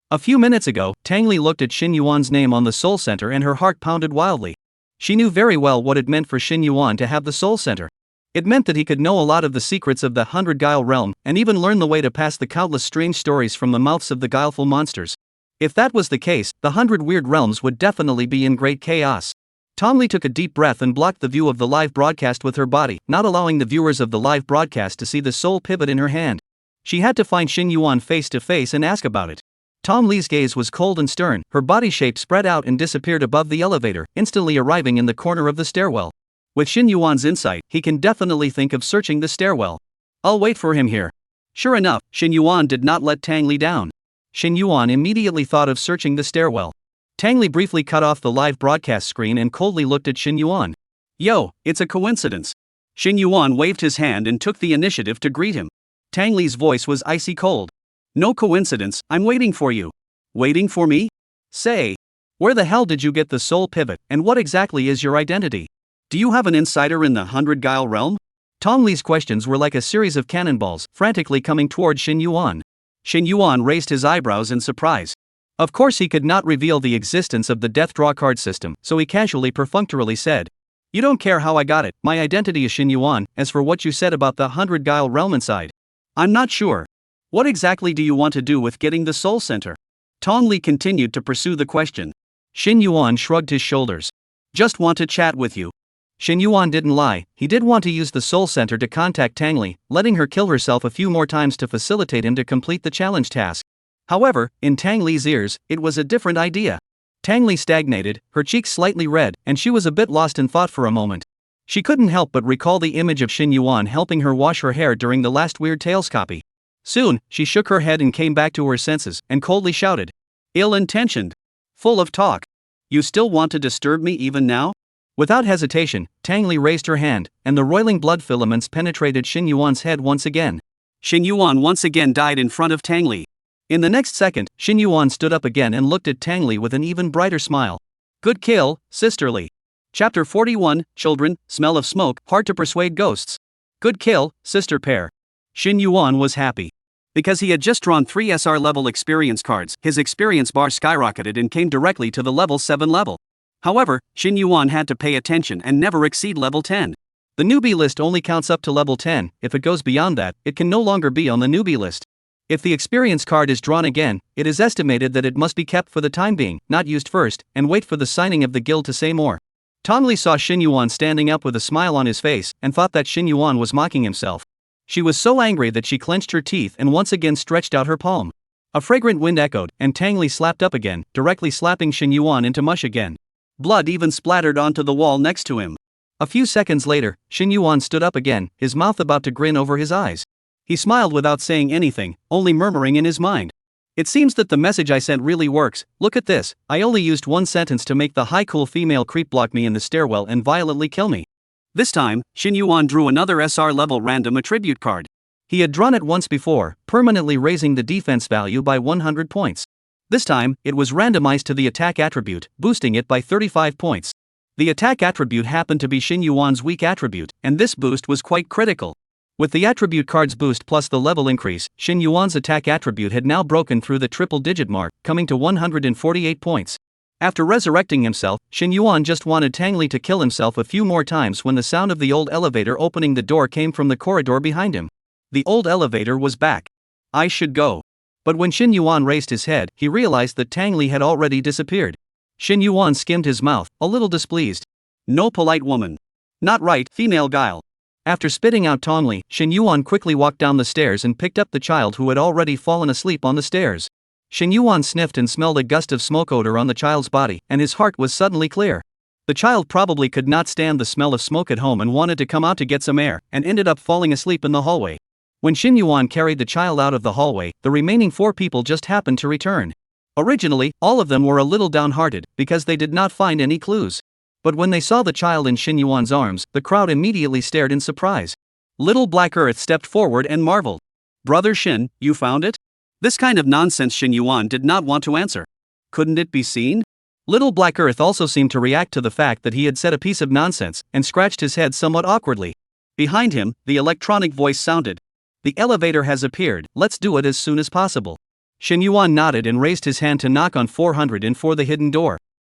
A few minutes ago, Tang Li looked at Shin Yuan's name on the Soul Center and her heart pounded wildly. She knew very well what it meant for Shin Yuan to have the Soul Center. It meant that he could know a lot of the secrets of the 100 Guile realm, and even learn the way to pass the countless strange stories from the mouths of the guileful monsters. If that was the case, the 100 weird realms would definitely be in great chaos. Tong Li took a deep breath and blocked the view of the live broadcast with her body, not allowing the viewers of the live broadcast to see the soul pivot in her hand. She had to find Shin Yuan face to face and ask about it. Tong Li's gaze was cold and stern, her body shape spread out and disappeared above the elevator, instantly arriving in the corner of the stairwell. With Shin Yuan's insight, he can definitely think of searching the stairwell. I'll wait for him here. Sure enough, Shin Yuan did not let Tang Li down. Shin Yuan immediately thought of searching the stairwell. Tang Li briefly cut off the live broadcast screen and coldly looked at Shin Yuan. Yo, it's a coincidence. Shin Yuan waved his hand and took the initiative to greet him. Tang Li's voice was icy cold. No coincidence, I'm waiting for you. Waiting for me? Say, where the hell did you get the soul pivot, and what exactly is your identity? Do you have an insider in the 100 Guile realm? Tong Li's questions were like a series of cannonballs, frantically coming toward Shin Yuan. Shin Yuan raised his eyebrows in surprise. Of course, he could not reveal the existence of the death draw card system, so he casually perfunctorily said, "You don't care how I got it, my identity is Shin Yuan. As for what you said about the 100 Guile realm inside, I'm not sure. What exactly do you want to do with getting the soul center?" Tong Li continued to pursue the question. Shin Yuan shrugged his shoulders. Just want to chat with you. Shin Yuan didn't lie, he did want to use the soul center to contact Tang Li, letting her kill herself a few more times to facilitate him to complete the challenge task. However, in Tang Li's ears, it was a different idea. Tang Li stagnated, her cheeks slightly red, and she was a bit lost in thought for a moment. She couldn't help but recall the image of Shin Yuan helping her wash her hair during the last Weird Tales copy. Soon, she shook her head and came back to her senses, and coldly shouted, "Ill-intentioned. Full of talk. You still want to disturb me even now?" Without hesitation, Tang Li raised her hand, and the roiling blood filaments penetrated Shin Yuan's head once again. Shin Yuan once again died in front of Tang Li. In the next second, Shin Yuan stood up again and looked at Tang Li with an even brighter smile. Good kill, sisterly. Chapter 41, Children, Smell of Smoke, Hard to Persuade Ghosts. Good kill, sister pair. Shin Yuan was happy. Because he had just drawn 3 SR level experience cards, his experience bar skyrocketed and came directly to the level 7 level. However, Shin Yuan had to pay attention and never exceed level 10. The newbie list only counts up to level 10, if it goes beyond that, it can no longer be on the newbie list. If the experience card is drawn again, it is estimated that it must be kept for the time being, not used first, and wait for the signing of the guild to say more. Tong Li saw Shin Yuan standing up with a smile on his face, and thought that Shin Yuan was mocking himself. She was so angry that she clenched her teeth and once again stretched out her palm. A fragrant wind echoed, and Tang Li slapped up again, directly slapping Shin Yuan into mush again. Blood even splattered onto the wall next to him. A few seconds later, Shin Yuan stood up again, his mouth about to grin over his eyes. He smiled without saying anything, only murmuring in his mind. It seems that the message I sent really works. Look at this, I only used one sentence to make the high cool female creep block me in the stairwell and violently kill me. This time, Shin Yuan drew another SR level random attribute card. He had drawn it once before, permanently raising the defense value by 100 points. This time, it was randomized to the attack attribute, boosting it by 35 points. The attack attribute happened to be Shin Yuan's weak attribute, and this boost was quite critical. With the attribute card's boost plus the level increase, Shin Yuan's attack attribute had now broken through the triple-digit mark, coming to 148 points. After resurrecting himself, Shin Yuan just wanted Tang Li to kill himself a few more times when the sound of the old elevator opening the door came from the corridor behind him. The old elevator was back. I should go. But when Shin Yuan raised his head, he realized that Tang Li had already disappeared. Shin Yuan skimmed his mouth, a little displeased. No polite woman. Not right, female guile. After spitting out Tong Li, Shin Yuan quickly walked down the stairs and picked up the child who had already fallen asleep on the stairs. Shin Yuan sniffed and smelled a gust of smoke odor on the child's body, and his heart was suddenly clear. The child probably could not stand the smell of smoke at home and wanted to come out to get some air, and ended up falling asleep in the hallway. When Shin Yuan carried the child out of the hallway, the remaining 4 people just happened to return. Originally, all of them were a little downhearted, because they did not find any clues. But when they saw the child in Shin Yuan's arms, the crowd immediately stared in surprise. Little Black Earth stepped forward and marveled. Brother Shin, you found it? This kind of nonsense Shin Yuan did not want to answer. Couldn't it be seen? Little Black Earth also seemed to react to the fact that he had said a piece of nonsense, and scratched his head somewhat awkwardly. Behind him, the electronic voice sounded. The elevator has appeared, let's do it as soon as possible. Shin Yuan nodded and raised his hand to knock on 404 the hidden door.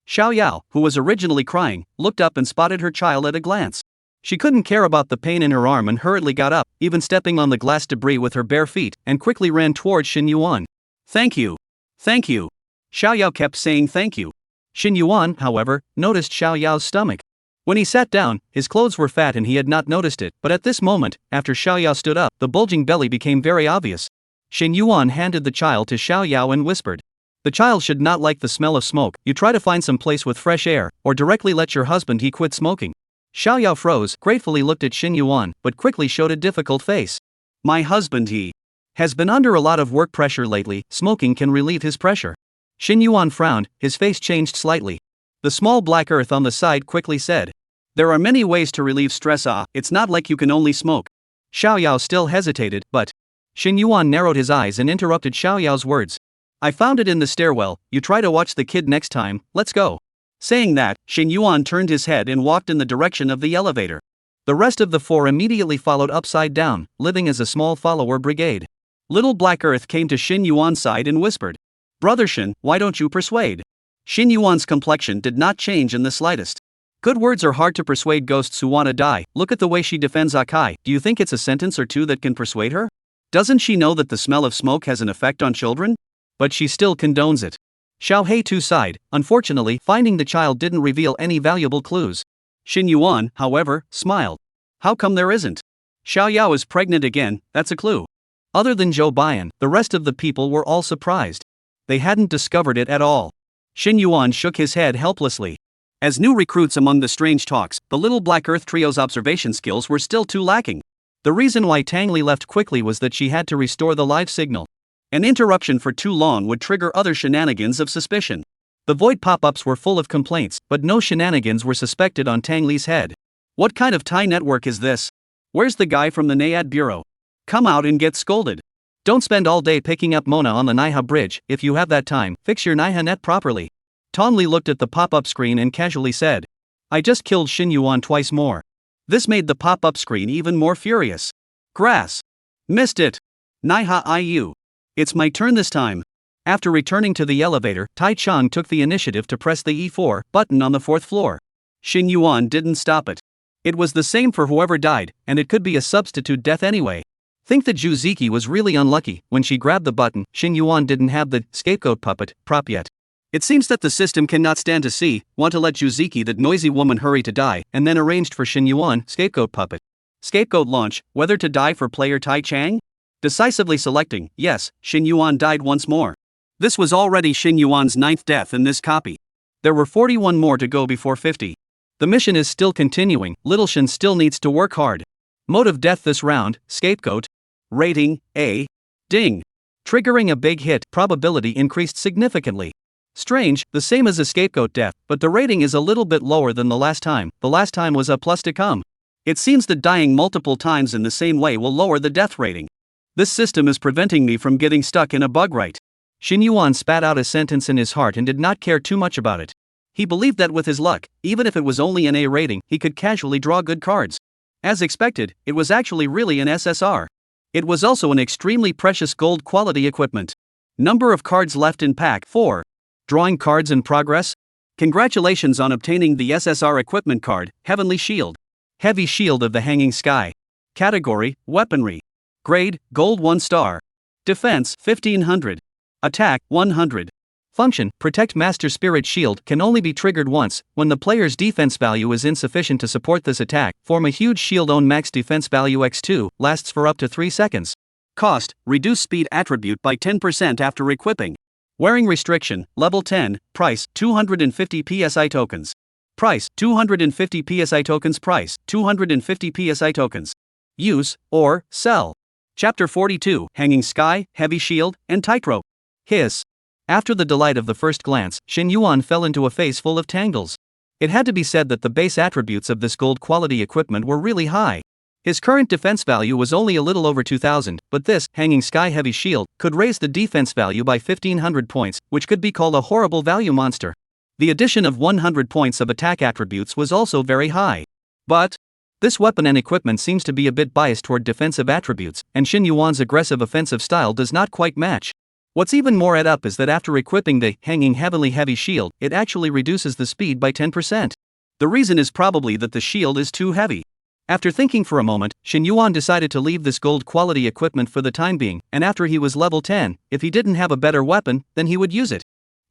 Xiao Yao, who was originally crying, looked up and spotted her child at a glance. She couldn't care about the pain in her arm and hurriedly got up, even stepping on the glass debris with her bare feet, and quickly ran towards Shin Yuan. Thank you. Thank you. Xiao Yao kept saying thank you. Shin Yuan, however, noticed Xiao Yao's stomach. When he sat down, his clothes were fat and he had not noticed it, but at this moment, after Xiao Yao stood up, the bulging belly became very obvious. Shin Yuan handed the child to Xiao Yao and whispered. The child should not like the smell of smoke, you try to find some place with fresh air, or directly let your husband he quit smoking. Xiao Yao froze, gratefully looked at Shin Yuan, but quickly showed a difficult face. My husband he has been under a lot of work pressure lately, smoking can relieve his pressure. Shin Yuan frowned, his face changed slightly. The small black earth on the side quickly said. There are many ways to relieve stress, it's not like you can only smoke. Xiao Yao still hesitated, but Shin Yuan narrowed his eyes and interrupted Xiao Yao's words. I found it in the stairwell, you try to watch the kid next time, let's go. Saying that, Shin Yuan turned his head and walked in the direction of the elevator. The rest of the 4 immediately followed upside down, living as a small follower brigade. Little Black Earth came to Shin Yuan's side and whispered, "Brother Shin, why don't you persuade?" Shin Yuan's complexion did not change in the slightest. Good words are hard to persuade ghosts who want to die. Look at the way she defends Akai. Do you think it's a sentence or two that can persuade her? Doesn't she know that the smell of smoke has an effect on children? But she still condones it. Xiao Hei-tu sighed. Unfortunately, finding the child didn't reveal any valuable clues. Shin Yuan, however, smiled. How come there isn't? Xiao Yao is pregnant again, that's a clue. Other than Zhou Bian, the rest of the people were all surprised. They hadn't discovered it at all. Shin Yuan shook his head helplessly. As new recruits among the strange talks, the Little Black Earth trio's observation skills were still too lacking. The reason why Tang Li left quickly was that she had to restore the live signal. An interruption for too long would trigger other shenanigans of suspicion. The void pop-ups were full of complaints, but no shenanigans were suspected on Tang Li's head. What kind of Thai network is this? Where's the guy from the Nayad Bureau? Come out and get scolded. Don't spend all day picking up Mona on the Naiha bridge. If you have that time, fix your Naiha net properly. Ton Li looked at the pop-up screen and casually said, I just killed Shin Yuan twice more. This made the pop-up screen even more furious. Grass. Missed it. Naiha IU. It's my turn this time. After returning to the elevator, Tai Chang took the initiative to press the E4 button on the 4th floor. Shin Yuan didn't stop it. It was the same for whoever died, and it could be a substitute death anyway. Think that Zhu Ziki was really unlucky. When she grabbed the button, Shin Yuan didn't have the scapegoat puppet prop yet. It seems that the system cannot stand to see, want to let Juziki, that noisy woman, hurry to die, and then arranged for Shin Yuan, scapegoat puppet. Scapegoat launch, whether to die for player Tai Chang? Decisively selecting, yes, Shin Yuan died once more. This was already Shin Yuan's 9th death in this copy. There were 41 more to go before 50. The mission is still continuing, Little Shin still needs to work hard. Mode of death this round, scapegoat. Rating, A. Ding. Triggering a big hit, probability increased significantly. Strange, the same as a scapegoat death, but the rating is a little bit lower than the last time. The last time was a plus to come. It seems that dying multiple times in the same way will lower the death rating. This system is preventing me from getting stuck in a bug right. Shin Yuan spat out a sentence in his heart and did not care too much about it. He believed that with his luck, even if it was only an A rating, he could casually draw good cards. As expected, it was actually really an SSR. It was also an extremely precious gold quality equipment. Number of cards left in pack 4. Drawing cards in progress? Congratulations on obtaining the SSR equipment card, Heavenly Shield. Heavy Shield of the Hanging Sky. Category, Weaponry. Grade, Gold 1 star. Defense, 1500. Attack, 100. Function, Protect. Master Spirit Shield can only be triggered once. When the player's defense value is insufficient to support this attack, form a huge shield on max defense value x2, lasts for up to 3 seconds. Cost, Reduce speed attribute by 10% after equipping. Wearing restriction, level 10, price, 250 PSI tokens. Price, 250 PSI tokens. Price, 250 PSI tokens. Use, or, sell. Chapter 42, Hanging Sky, Heavy Shield, and Tightrope. Hiss. After the delight of the first glance, Shin Yuan fell into a face full of tangles. It had to be said that the base attributes of this gold quality equipment were really high. His current defense value was only a little over 2000, but this, Hanging Sky Heavy Shield, could raise the defense value by 1500 points, which could be called a horrible value monster. The addition of 100 points of attack attributes was also very high. But this weapon and equipment seems to be a bit biased toward defensive attributes, and Shin Yuan's aggressive offensive style does not quite match. What's even more add up is that after equipping the Hanging Heavenly Heavy Shield, it actually reduces the speed by 10%. The reason is probably that the shield is too heavy. After thinking for a moment, Shin Yuan decided to leave this gold quality equipment for the time being, and after he was level 10, if he didn't have a better weapon, then he would use it.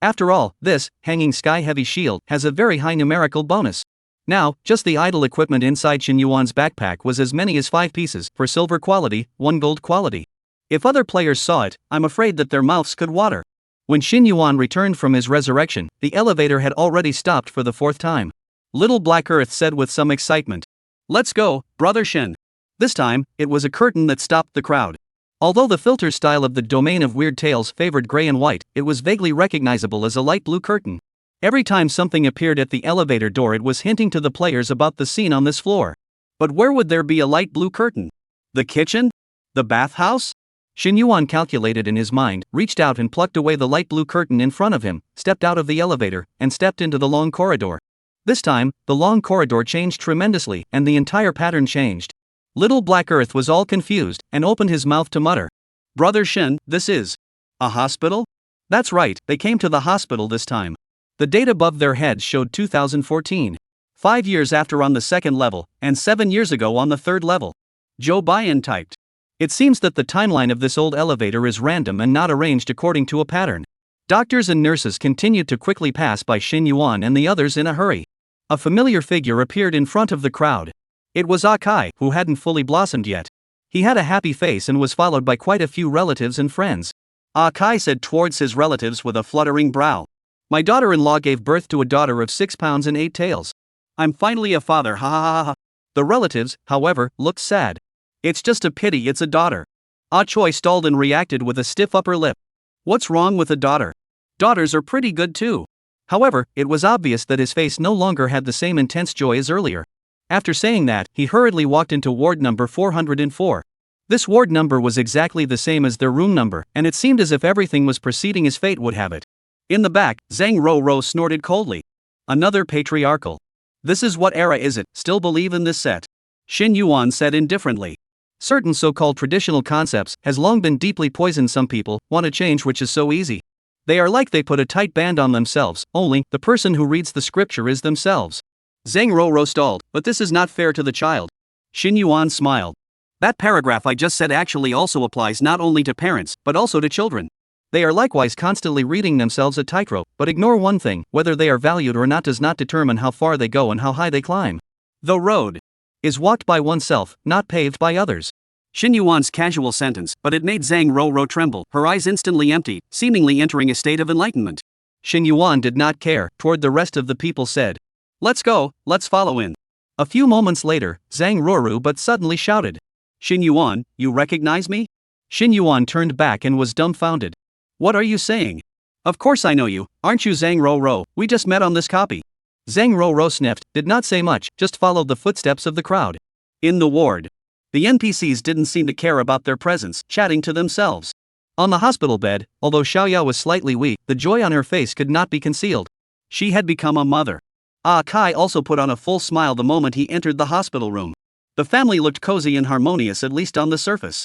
After all, this Hanging Sky Heavy Shield has a very high numerical bonus. Now, just the idle equipment inside Shin Yuan's backpack was as many as 5 pieces, for silver quality, 1 gold quality. If other players saw it, I'm afraid that their mouths could water. When Shin Yuan returned from his resurrection, the elevator had already stopped for the 4th time. Little Black Earth said with some excitement, "Let's go, Brother Shin." This time, it was a curtain that stopped the crowd. Although the filter style of the Domain of Weird Tales favored gray and white, it was vaguely recognizable as a light blue curtain. Every time something appeared at the elevator door, it was hinting to the players about the scene on this floor. But where would there be a light blue curtain? The kitchen? The bathhouse? Shin Yuan calculated in his mind, reached out and plucked away the light blue curtain in front of him, stepped out of the elevator, and stepped into the long corridor. This time, the long corridor changed tremendously, and the entire pattern changed. Little Black Earth was all confused, and opened his mouth to mutter. Brother Shin, this is a hospital? That's right, they came to the hospital this time. The date above their heads showed 2014. 5 years after on the second level, and 7 years ago on the third level. Joe Biden typed. It seems that the timeline of this old elevator is random and not arranged according to a pattern. Doctors and nurses continued to quickly pass by Shin Yuan and the others in a hurry. A familiar figure appeared in front of the crowd. It was Akai, who hadn't fully blossomed yet. He had a happy face and was followed by quite a few relatives and friends. Akai said towards his relatives with a fluttering brow. My daughter-in-law gave birth to a daughter of 6 pounds and 8 tails. I'm finally a father, ha ha ha ha. The relatives, however, looked sad. It's just a pity it's a daughter. Ah Choi stalled and reacted with a stiff upper lip. What's wrong with a daughter? Daughters are pretty good too. However, it was obvious that his face no longer had the same intense joy as earlier. After saying that, he hurriedly walked into ward number 404. This ward number was exactly the same as their room number, and it seemed as if everything was proceeding as fate would have it. In the back, Zhang Ro snorted coldly. Another patriarchal. This is what era is it, still believe in this set? Shin Yuan said indifferently. Certain so-called traditional concepts has long been deeply poisoned. Some people want to change, which is so easy. They are like they put a tight band on themselves, only the person who reads the scripture is themselves. Zhang Ro stalled, but this is not fair to the child. Shin Yuan smiled. That paragraph I just said actually also applies not only to parents, but also to children. They are likewise constantly reading themselves a tightrope, but ignore one thing, whether they are valued or not does not determine how far they go and how high they climb. The road is walked by oneself, not paved by others. Shin Yuan's casual sentence, but it made Zhang Ro tremble, her eyes instantly emptied, seemingly entering a state of enlightenment. Shin Yuan did not care, toward the rest of the people said. Let's go, let's follow in. A few moments later, Zhang Ro but suddenly shouted. Shin Yuan, you recognize me? Shin Yuan turned back and was dumbfounded. What are you saying? Of course I know you, aren't you Zhang Ro? We just met on this copy. Zhang Ro sniffed, did not say much, just followed the footsteps of the crowd. In the ward. The NPCs didn't seem to care about their presence, chatting to themselves. On the hospital bed, although Xiaoyao was slightly weak, the joy on her face could not be concealed. She had become a mother. Kai also put on a full smile the moment he entered the hospital room. The family looked cozy and harmonious, at least on the surface.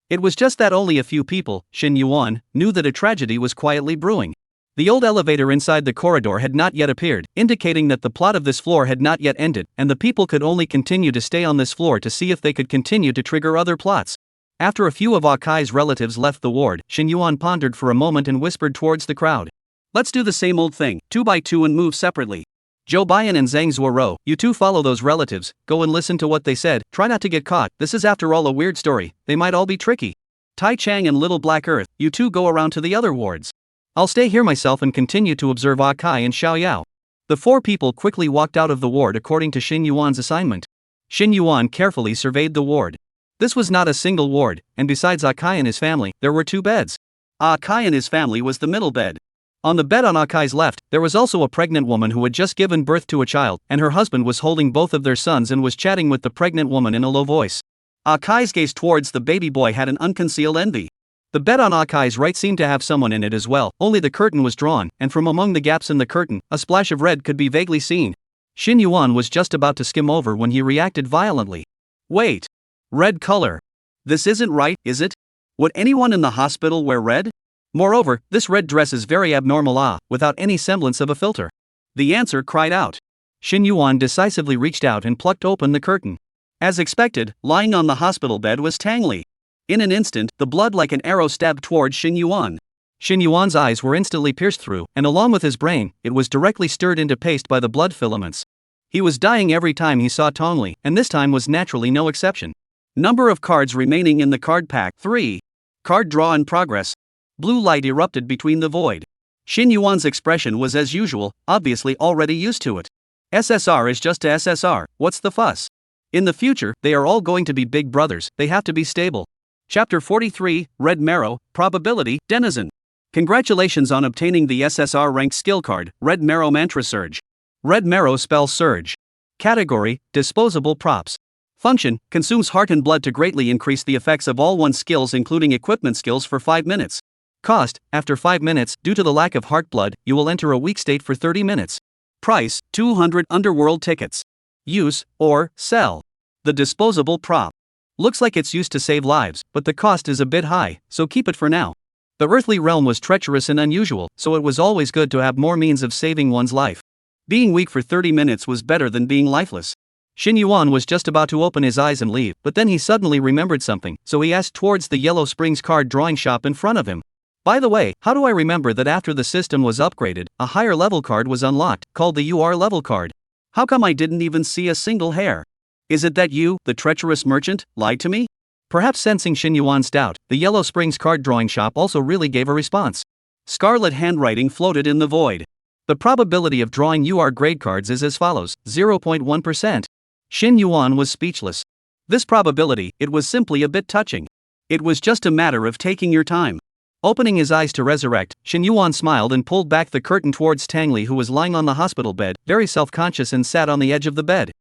It was just that only a few people, Shin Yuan, knew that a tragedy was quietly brewing. The old elevator inside the corridor had not yet appeared, indicating that the plot of this floor had not yet ended, and the people could only continue to stay on this floor to see if they could continue to trigger other plots. After a few of Akai's relatives left the ward, Shin Yuan pondered for a moment and whispered towards the crowd. Let's do the same old thing, 2 by 2 and move separately. Zhou Baiyan and Zhang Zuoro, you two follow those relatives, go and listen to what they said, try not to get caught, this is after all a weird story, they might all be tricky. Tai Chang and Little Black Earth, you two go around to the other wards. I'll stay here myself and continue to observe Akai and Xiaoyao. The 4 people quickly walked out of the ward according to Shin Yuan's assignment. Shin Yuan carefully surveyed the ward. This was not a single ward, and besides Akai and his family, there were 2 beds. Akai and his family was the middle bed. On the bed on Akai's left, there was also a pregnant woman who had just given birth to a child, and her husband was holding both of their sons and was chatting with the pregnant woman in a low voice. Akai's gaze towards the baby boy had an unconcealed envy. The bed on Akai's right seemed to have someone in it as well, only the curtain was drawn, and from among the gaps in the curtain, a splash of red could be vaguely seen. Shin Yuan was just about to skim over when he reacted violently. Wait! Red color. This isn't right, is it? Would anyone in the hospital wear red? Moreover, this red dress is very abnormal, without any semblance of a filter. The answer cried out. Shin Yuan decisively reached out and plucked open the curtain. As expected, lying on the hospital bed was Tang Li. In an instant, the blood like an arrow stabbed towards Shin Yuan. Shin Yuan's eyes were instantly pierced through, and along with his brain, it was directly stirred into paste by the blood filaments. He was dying every time he saw Tong Li, and this time was naturally no exception. Number of cards remaining in the card pack 3. Card draw in progress. Blue light erupted between the void. Shin Yuan's expression was as usual, obviously already used to it. SSR is just a SSR, what's the fuss? In the future, they are all going to be big brothers, they have to be stable. Chapter 43, Red Marrow, Probability, Denizen. Congratulations on obtaining the SSR rank skill card, Red Marrow Mantra Surge. Red Marrow Spell Surge. Category, Disposable Props. Function, consumes heart and blood to greatly increase the effects of all one's skills including equipment skills for 5 minutes. Cost, after 5 minutes, due to the lack of heart blood, you will enter a weak state for 30 minutes. Price, 200 underworld tickets. Use, or, sell. The disposable prop. Looks like it's used to save lives, but the cost is a bit high, so keep it for now. The earthly realm was treacherous and unusual, so it was always good to have more means of saving one's life. Being weak for 30 minutes was better than being lifeless. Shin Yuan was just about to open his eyes and leave, but then he suddenly remembered something, so he asked towards the Yellow Springs card drawing shop in front of him. By the way, how do I remember that after the system was upgraded, a higher level card was unlocked, called the UR level card? How come I didn't even see a single hair? Is it that you, the treacherous merchant, lied to me? Perhaps sensing Shin Yuan's doubt, the Yellow Springs card drawing shop also really gave a response. Scarlet handwriting floated in the void. The probability of drawing UR grade cards is as follows, 0.1%. Shin Yuan was speechless. This probability, it was simply a bit touching. It was just a matter of taking your time. Opening his eyes to resurrect, Shin Yuan smiled and pulled back the curtain towards Tang Li, who was lying on the hospital bed, very self-conscious, and sat on the edge of the bed.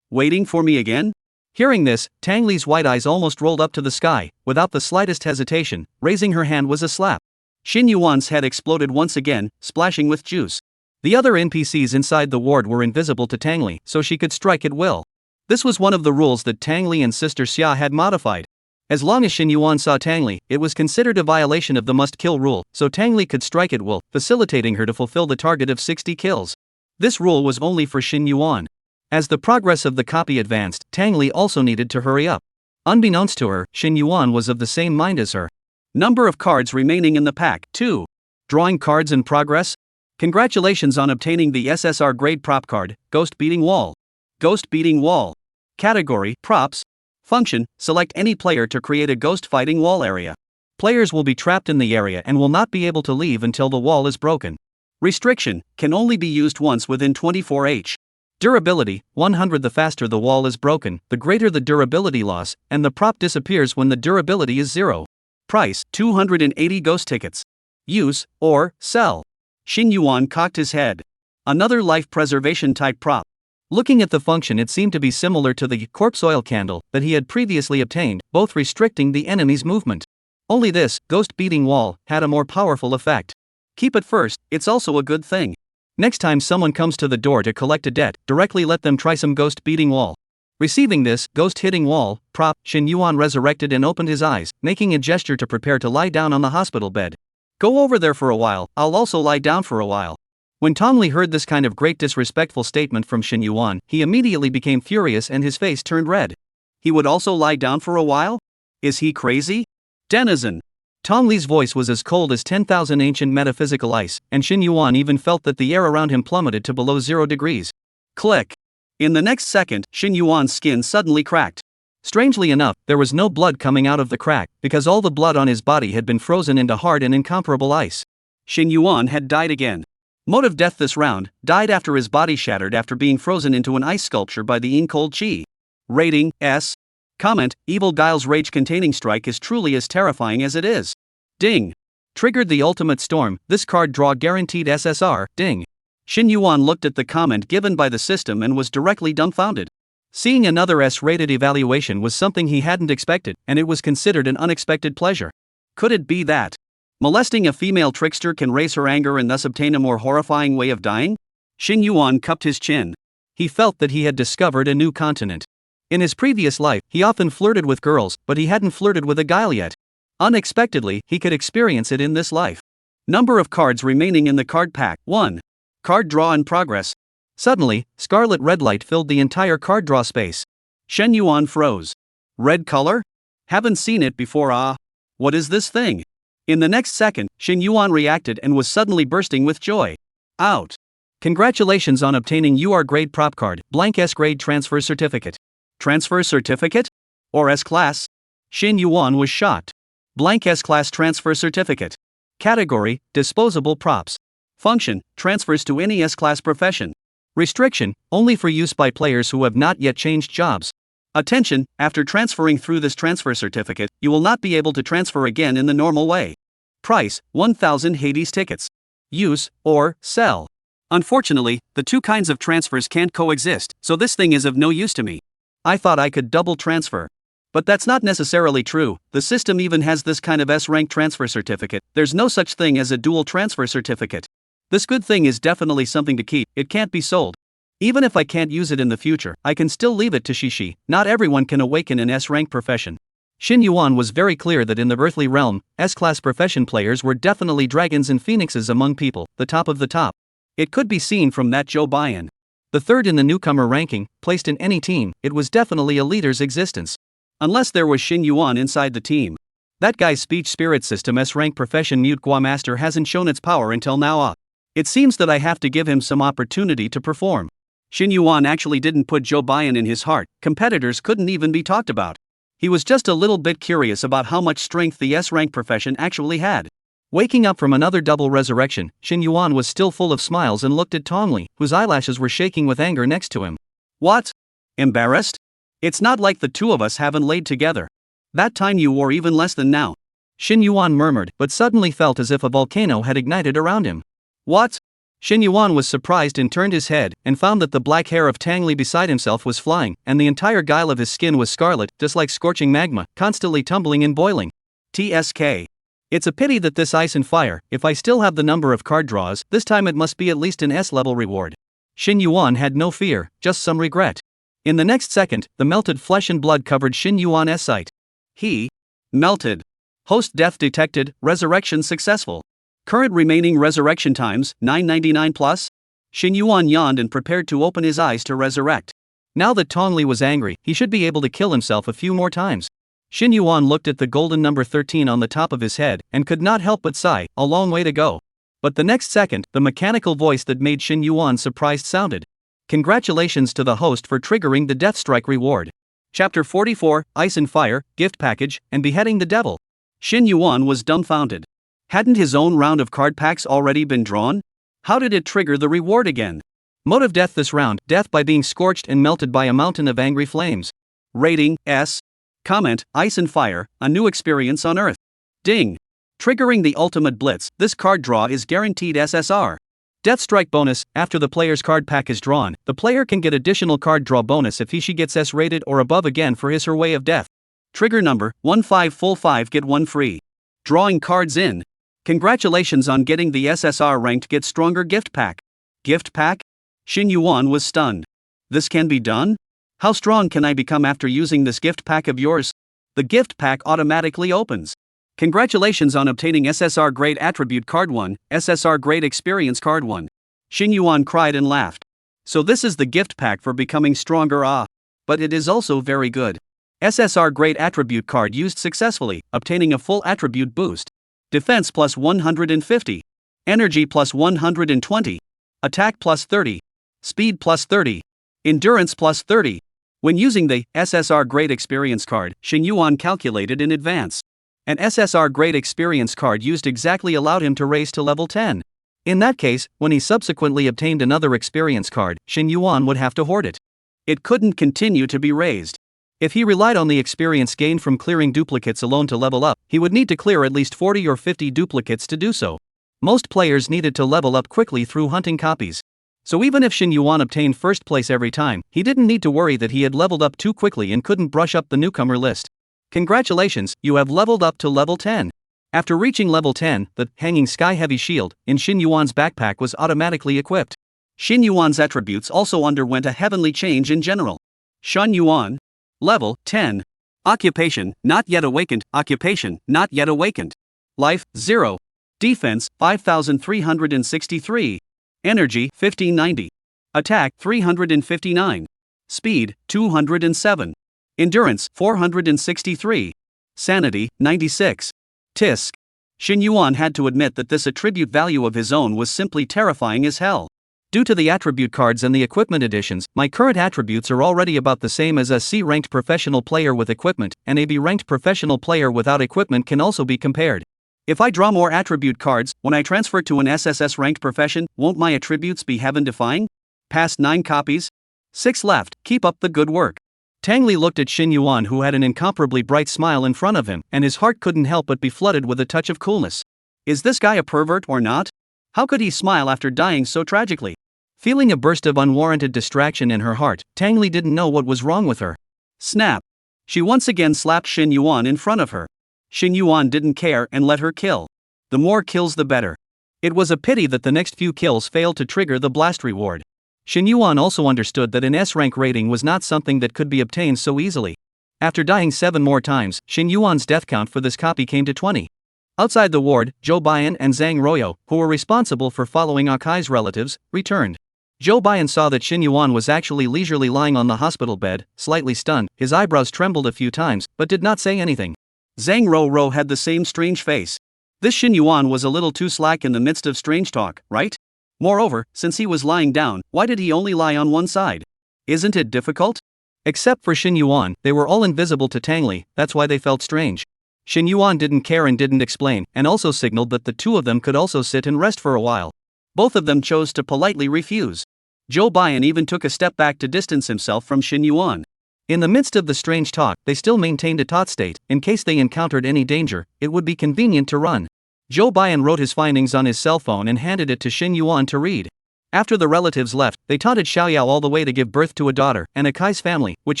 Waiting for me again? Hearing this, Tang Li's white eyes almost rolled up to the sky. Without the slightest hesitation, raising her hand was a slap. Shin Yuan's head exploded once again, splashing with juice. The other NPCs inside the ward were invisible to Tang Li, so she could strike at will. This was one of the rules that Tang Li and Sister Xia had modified. As long as Shin Yuan saw Tang Li, it was considered a violation of the must-kill rule, so Tang Li could strike at will, facilitating her to fulfill the target of 60 kills. This rule was only for Shin Yuan. As the progress of the copy advanced, Tang Li also needed to hurry up. Unbeknownst to her, Shin Yuan was of the same mind as her. Number of cards remaining in the pack, 2. Drawing cards in progress? Congratulations on obtaining the SSR grade prop card, Ghost Beating Wall. Ghost Beating Wall. Category, Props. Function, select any player to create a ghost fighting wall area. Players will be trapped in the area and will not be able to leave until the wall is broken. Restriction, can only be used once within 24h. Durability, 100. The faster the wall is broken, the greater the durability loss, and the prop disappears when the durability is 0. Price, 280 ghost tickets. Use, or, sell. Shin Yuan cocked his head. Another life preservation type prop. Looking at the function, it seemed to be similar to the corpse oil candle that he had previously obtained, both restricting the enemy's movement. Only this, Ghost Beating Wall, had a more powerful effect. Keep it first, it's also a good thing. Next time someone comes to the door to collect a debt, directly let them try some Ghost Beating Wall. Receiving this, Ghost Hitting Wall, prop, Shin Yuan resurrected and opened his eyes, making a gesture to prepare to lie down on the hospital bed. Go over there for a while, I'll also lie down for a while. When Tong Li heard this kind of great disrespectful statement from Shin Yuan, he immediately became furious and his face turned red. He would also lie down for a while? Is he crazy? Denizen. Tong Li's voice was as cold as 10,000 ancient metaphysical ice, and Shin Yuan even felt that the air around him plummeted to below 0 degrees. Click. In the next second, Shin Yuan's skin suddenly cracked. Strangely enough, there was no blood coming out of the crack, because all the blood on his body had been frozen into hard and incomparable ice. Shin Yuan had died again. Mode of death this round, died after his body shattered after being frozen into an ice sculpture by the Yin-Cold Chi. Rating, S. Comment, Evil Guile's rage-containing strike is truly as terrifying as it is. Ding. Triggered the ultimate storm, this card draw guaranteed SSR, ding. Shin Yuan looked at the comment given by the system and was directly dumbfounded. Seeing another S-rated evaluation was something he hadn't expected, and it was considered an unexpected pleasure. Could it be that molesting a female trickster can raise her anger and thus obtain a more horrifying way of dying? Shin Yuan cupped his chin. He felt that he had discovered a new continent. In his previous life, he often flirted with girls, but he hadn't flirted with a Guile yet. Unexpectedly, he could experience it in this life. Number of cards remaining in the card pack, 1. Card draw in progress. Suddenly, scarlet red light filled the entire card draw space. Shen Yuan froze. Red color? Haven't seen it before. What is this thing? In the next second, Shin Yuan reacted and was suddenly bursting with joy. Out. Congratulations on obtaining UR grade prop card, blank S grade transfer certificate. Transfer certificate? Or S class? Shin Yuan was shocked. Blank S class transfer certificate. Category, disposable props. Function, transfers to any S class profession. Restriction, only for use by players who have not yet changed jobs. Attention, after transferring through this transfer certificate, you will not be able to transfer again in the normal way. Price, 1,000 Hades tickets. Use, or, sell. Unfortunately, the two kinds of transfers can't coexist, so this thing is of no use to me. I thought I could double transfer. But that's not necessarily true, the system even has this kind of S-rank transfer certificate, there's no such thing as a dual transfer certificate. This good thing is definitely something to keep, it can't be sold. Even if I can't use it in the future, I can still leave it to Shishi. Not everyone can awaken an S-rank profession. Xin Yuan was very clear that in the earthly realm, S-class profession players were definitely dragons and phoenixes among people, the top of the top. It could be seen from that Zhou Baiyan. The third in the newcomer ranking, placed in any team, it was definitely a leader's existence. Unless there was Xin Yuan inside the team. That guy's speech spirit system S-rank profession Mute Gua Master hasn't shown its power until now. It seems that I have to give him some opportunity to perform. Xin Yuan actually didn't put Zhou Baiyan in his heart, competitors couldn't even be talked about. He was just a little bit curious about how much strength the S-rank profession actually had. Waking up from another double resurrection, Xin Yuan was still full of smiles and looked at Tongli, whose eyelashes were shaking with anger next to him. What? Embarrassed? It's not like the two of us haven't laid together. That time you wore even less than now. Xin Yuan murmured, but suddenly felt as if a volcano had ignited around him. What? Xin Yuan was surprised and turned his head, and found that the black hair of Tang Li beside himself was flying, and the entire guile of his skin was scarlet, just like scorching magma, constantly tumbling and boiling. TSK. It's a pity that this ice and fire, if I still have the number of card draws, this time it must be at least an S-level reward. Xin Yuan had no fear, just some regret. In the next second, the melted flesh and blood covered Xin Yuan's sight. He melted. Host death detected, resurrection successful. Current remaining resurrection times, 999 plus? Xin Yuan yawned and prepared to open his eyes to resurrect. Now that Tongli was angry, he should be able to kill himself a few more times. Xin Yuan looked at the golden number 13 on the top of his head, and could not help but sigh, a long way to go. But the next second, the mechanical voice that made Xin Yuan surprised sounded. Congratulations to the host for triggering the Death Strike reward. Chapter 44, Ice and Fire, Gift Package, and Beheading the Devil. Xin Yuan was dumbfounded. Hadn't his own round of card packs already been drawn? How did it trigger the reward again? Mode of death this round, death by being scorched and melted by a mountain of angry flames. Rating, S. Comment, Ice and Fire, a new experience on Earth. Ding. Triggering the ultimate blitz, this card draw is guaranteed SSR. Death Strike bonus, after the player's card pack is drawn, the player can get additional card draw bonus if she gets S rated or above again for his or her way of death. Trigger number, 15 full 5 get 1 free. Drawing cards in. Congratulations on getting the SSR ranked Get Stronger gift pack. Gift pack? Xin Yuan was stunned. This can be done? How strong can I become after using this gift pack of yours? The gift pack automatically opens. Congratulations on obtaining SSR Grade Attribute Card 1, SSR Grade Experience Card 1. Xin Yuan cried and laughed. So this is the gift pack for becoming stronger, but it is also very good. SSR Grade Attribute Card used successfully, obtaining a full attribute boost. Defense plus 150. Energy plus 120. Attack plus 30. Speed plus 30. Endurance plus 30. When using the SSR Grade Experience card, Xin Yuan calculated in advance. An SSR Grade Experience card used exactly allowed him to raise to level 10. In that case, when he subsequently obtained another experience card, Xin Yuan would have to hoard it. It couldn't continue to be raised. If he relied on the experience gained from clearing duplicates alone to level up, he would need to clear at least 40 or 50 duplicates to do so. Most players needed to level up quickly through hunting copies. So even if Xin Yuan obtained first place every time, he didn't need to worry that he had leveled up too quickly and couldn't brush up the newcomer list. Congratulations, you have leveled up to level 10. After reaching level 10, the hanging sky-heavy shield in Xin Yuan's backpack was automatically equipped. Xin Yuan's attributes also underwent a heavenly change in general. Xin Yuan. Level 10. Occupation, not yet awakened. Occupation, not yet awakened. Life, 0. Defense, 5363. Energy, 1590. Attack, 359. Speed, 207. Endurance, 463. Sanity, 96. Tisk. Xin Yuan had to admit that this attribute value of his own was simply terrifying as hell. Due to the attribute cards and the equipment additions, my current attributes are already about the same as a C-ranked professional player with equipment, and a B-ranked professional player without equipment can also be compared. If I draw more attribute cards, when I transfer to an SSS-ranked profession, won't my attributes be heaven-defying? Past 9 copies? 6 left, keep up the good work. Tang Li looked at Xin Yuan, who had an incomparably bright smile in front of him, and his heart couldn't help but be flooded with a touch of coolness. Is this guy a pervert or not? How could he smile after dying so tragically? Feeling a burst of unwarranted distraction in her heart, Tang Li didn't know what was wrong with her. Snap! She once again slapped Xin Yuan in front of her. Xin Yuan didn't care and let her kill. The more kills the better. It was a pity that the next few kills failed to trigger the blast reward. Shin Yuan also understood that an S-rank rating was not something that could be obtained so easily. After dying 7 more times, Shin Yuan's death count for this copy came to 20. Outside the ward, Zhou Baiyan and Zhang Ruoyou, who were responsible for following Akai's relatives, returned. Zhou Baiyan saw that Shin Yuan was actually leisurely lying on the hospital bed, slightly stunned. His eyebrows trembled a few times, but did not say anything. Zhang Ruoyou had the same strange face. This Shin Yuan was a little too slack in the midst of strange talk, right? Moreover, since he was lying down, why did he only lie on one side? Isn't it difficult? Except for Shin Yuan, they were all invisible to Tang Li, that's why they felt strange. Shin Yuan didn't care and didn't explain, and also signaled that the two of them could also sit and rest for a while. Both of them chose to politely refuse. Zhou Baiyan even took a step back to distance himself from Shin Yuan. In the midst of the strange talk, they still maintained a taut state. In case they encountered any danger, it would be convenient to run. Zhou Baiyan wrote his findings on his cell phone and handed it to Shin Yuan to read. After the relatives left, they taunted Xiaoyao all the way to give birth to a daughter, and Akai's family, which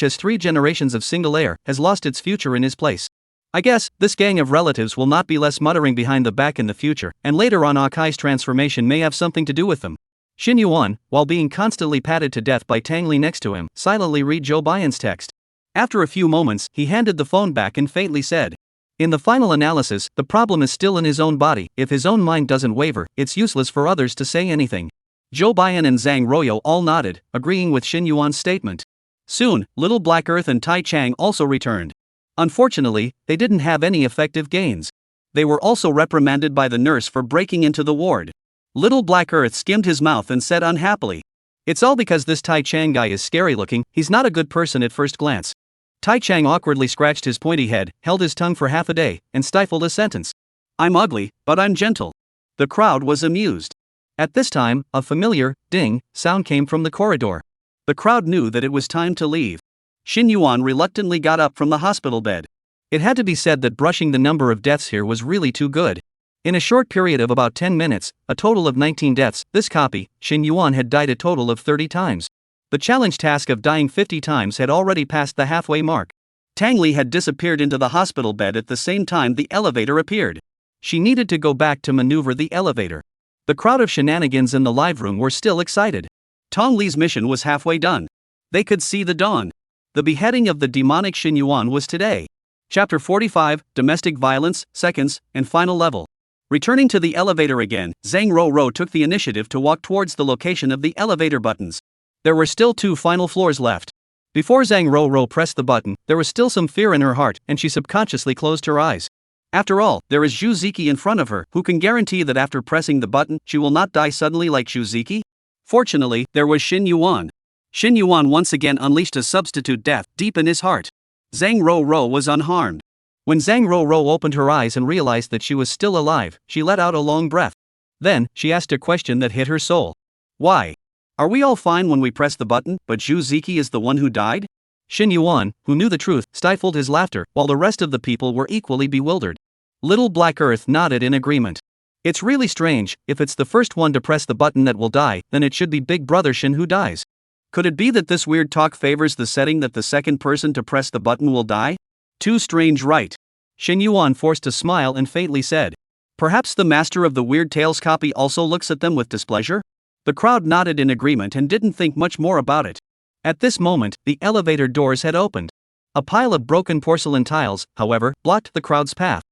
has 3 generations of single heir, has lost its future in his place. I guess, this gang of relatives will not be less muttering behind the back in the future, and later on Akai's transformation may have something to do with them. Shin Yuan, while being constantly patted to death by Tang Li next to him, silently read Zhou Baiyan's text. After a few moments, he handed the phone back and faintly said, "In the final analysis, the problem is still in his own body. If his own mind doesn't waver, it's useless for others to say anything." Zhou Baiyan and Zhang Ruoyou all nodded, agreeing with Shin Yuan's statement. Soon, Little Black Earth and Tai Chang also returned. Unfortunately, they didn't have any effective gains. They were also reprimanded by the nurse for breaking into the ward. Little Black Earth skimmed his mouth and said unhappily, "It's all because this Tai Chang guy is scary looking. He's not a good person at first glance." Tai Chang awkwardly scratched his pointy head, held his tongue for half a day, and stifled a sentence. "I'm ugly, but I'm gentle." The crowd was amused. At this time, a familiar, ding, sound came from the corridor. The crowd knew that it was time to leave. Shin Yuan reluctantly got up from the hospital bed. It had to be said that brushing the number of deaths here was really too good. In a short period of about 10 minutes, a total of 19 deaths, this copy, Shin Yuan had died a total of 30 times. The challenge task of dying 50 times had already passed the halfway mark. Tang Li had disappeared into the hospital bed at the same time the elevator appeared. She needed to go back to maneuver the elevator. The crowd of shenanigans in the live room were still excited. Tong Li's mission was halfway done. They could see the dawn. The beheading of the demonic Shin Yuan was today. Chapter 45, Domestic Violence, Seconds, and Final Level. Returning to the elevator again, Zhang Ruoyou took the initiative to walk towards the location of the elevator buttons. There were still 2 final floors left. Before Zhang Ruoyou pressed the button, there was still some fear in her heart, and she subconsciously closed her eyes. After all, there is Zhu Ziki in front of her, who can guarantee that after pressing the button, she will not die suddenly like Zhu Ziki. Fortunately, there was Shin Yuan. Shin Yuan once again unleashed a substitute death deep in his heart. Zhang Ruoyou was unharmed. When Zhang Ruoyou opened her eyes and realized that she was still alive, she let out a long breath. Then, she asked a question that hit her soul. "Why? Are we all fine when we press the button, but Zhu Ziki is the one who died?" Shin Yuan, who knew the truth, stifled his laughter, while the rest of the people were equally bewildered. Little Black Earth nodded in agreement. "It's really strange. If it's the first one to press the button that will die, then it should be Big Brother Shin who dies. Could it be that this weird talk favors the setting that the second person to press the button will die? Too strange, right?" Shin Yuan forced a smile and faintly said, "Perhaps the master of the Weird Tales copy also looks at them with displeasure?" The crowd nodded in agreement and didn't think much more about it. At this moment, the elevator doors had opened. A pile of broken porcelain tiles, however, blocked the crowd's path.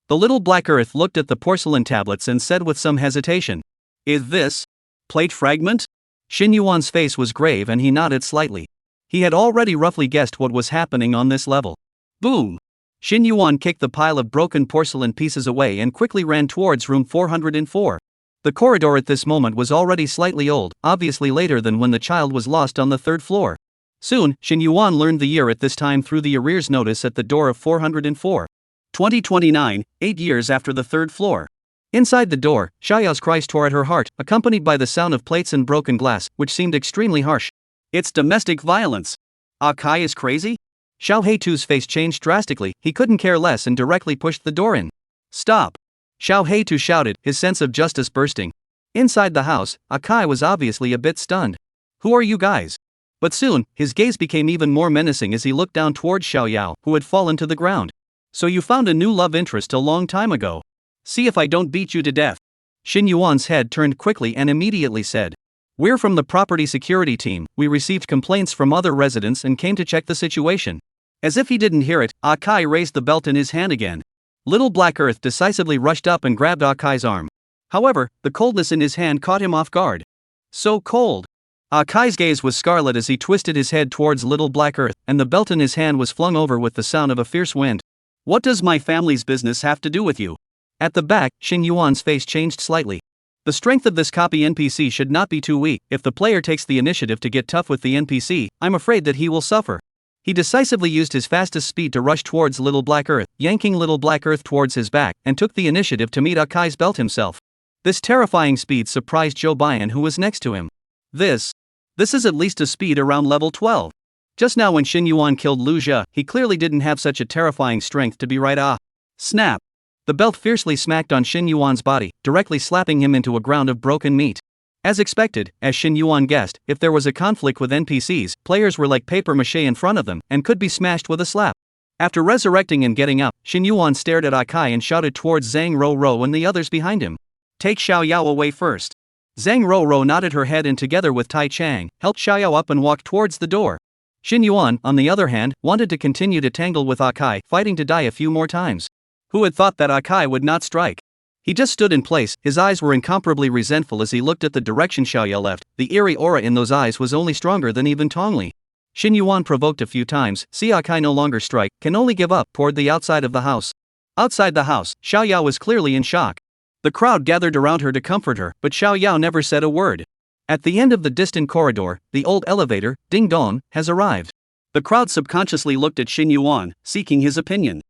The Little Black Earth looked at the porcelain tablets and said with some hesitation, "Is this plate fragment?" Shin Yuan's face was grave and he nodded slightly. He had already roughly guessed what was happening on this level. Boom! Shin Yuan kicked the pile of broken porcelain pieces away and quickly ran towards room 404. The corridor at this moment was already slightly old, obviously later than when the child was lost on the 3rd floor. Soon, Shin Yuan learned the year at this time through the arrears notice at the door of 404. 2029, 8 years after the 3rd floor. Inside the door, Xiaoyao's cries tore at her heart, accompanied by the sound of plates and broken glass, which seemed extremely harsh. "It's domestic violence. Akai is crazy?" Xiao Heitu's face changed drastically. He couldn't care less and directly pushed the door in. "Stop!" Xiao Heitu shouted, his sense of justice bursting. Inside the house, Akai was obviously a bit stunned. "Who are you guys?" But soon, his gaze became even more menacing as he looked down towards Xiaoyao, who had fallen to the ground. "So you found a new love interest a long time ago. See if I don't beat you to death." Shin Yuan's head turned quickly and immediately said, We're from the property security team. We received complaints from other residents and came to check the situation. As if he didn't hear it, Akai raised the belt in his hand again. Little Black Earth decisively rushed up and grabbed Akai's arm. However, the coldness in his hand caught him off guard. So cold. Akai's gaze was scarlet as he twisted his head towards Little Black Earth, and the belt in his hand was flung over with the sound of a fierce wind. What does my family's business have to do with you? At the back, Xin Yuan's face changed slightly. The strength of this copy NPC should not be too weak. If the player takes the initiative to get tough with the NPC, I'm afraid that he will suffer. He decisively used his fastest speed to rush towards Little Black Earth, yanking Little Black Earth towards his back, and took the initiative to meet Akai's belt himself. This terrifying speed surprised Zhou Bian, who was next to him. This is at least a speed around level 12. Just now when Xin Yuan killed Lu Jia, he clearly didn't have such a terrifying strength to be right. Snap. The belt fiercely smacked on Xin Yuan's body, directly slapping him into a ground of broken meat. As expected, as Xin Yuan guessed, if there was a conflict with NPCs, players were like paper mache in front of them, and could be smashed with a slap. After resurrecting and getting up, Xin Yuan stared at Akai and shouted towards Zhang Rou and the others behind him. Take Xiao Yao away first. Zhang Rou nodded her head and together with Tai Chang, helped Xiao Yao up and walked towards the door. Xin Yuan, on the other hand, wanted to continue to tangle with Akai, fighting to die a few more times. Who had thought that Akai would not strike? He just stood in place, his eyes were incomparably resentful as he looked at the direction Xiao Yao left. The eerie aura in those eyes was only stronger than even Tongli. Xin Yuan provoked a few times, see Akai no longer strike, can only give up, toward the outside of the house. Outside the house, Xiao Yao was clearly in shock. The crowd gathered around her to comfort her, but Xiao Yao never said a word. At the end of the distant corridor, the old elevator, Ding Dong, has arrived. The crowd subconsciously looked at Xin Yuan, seeking his opinion.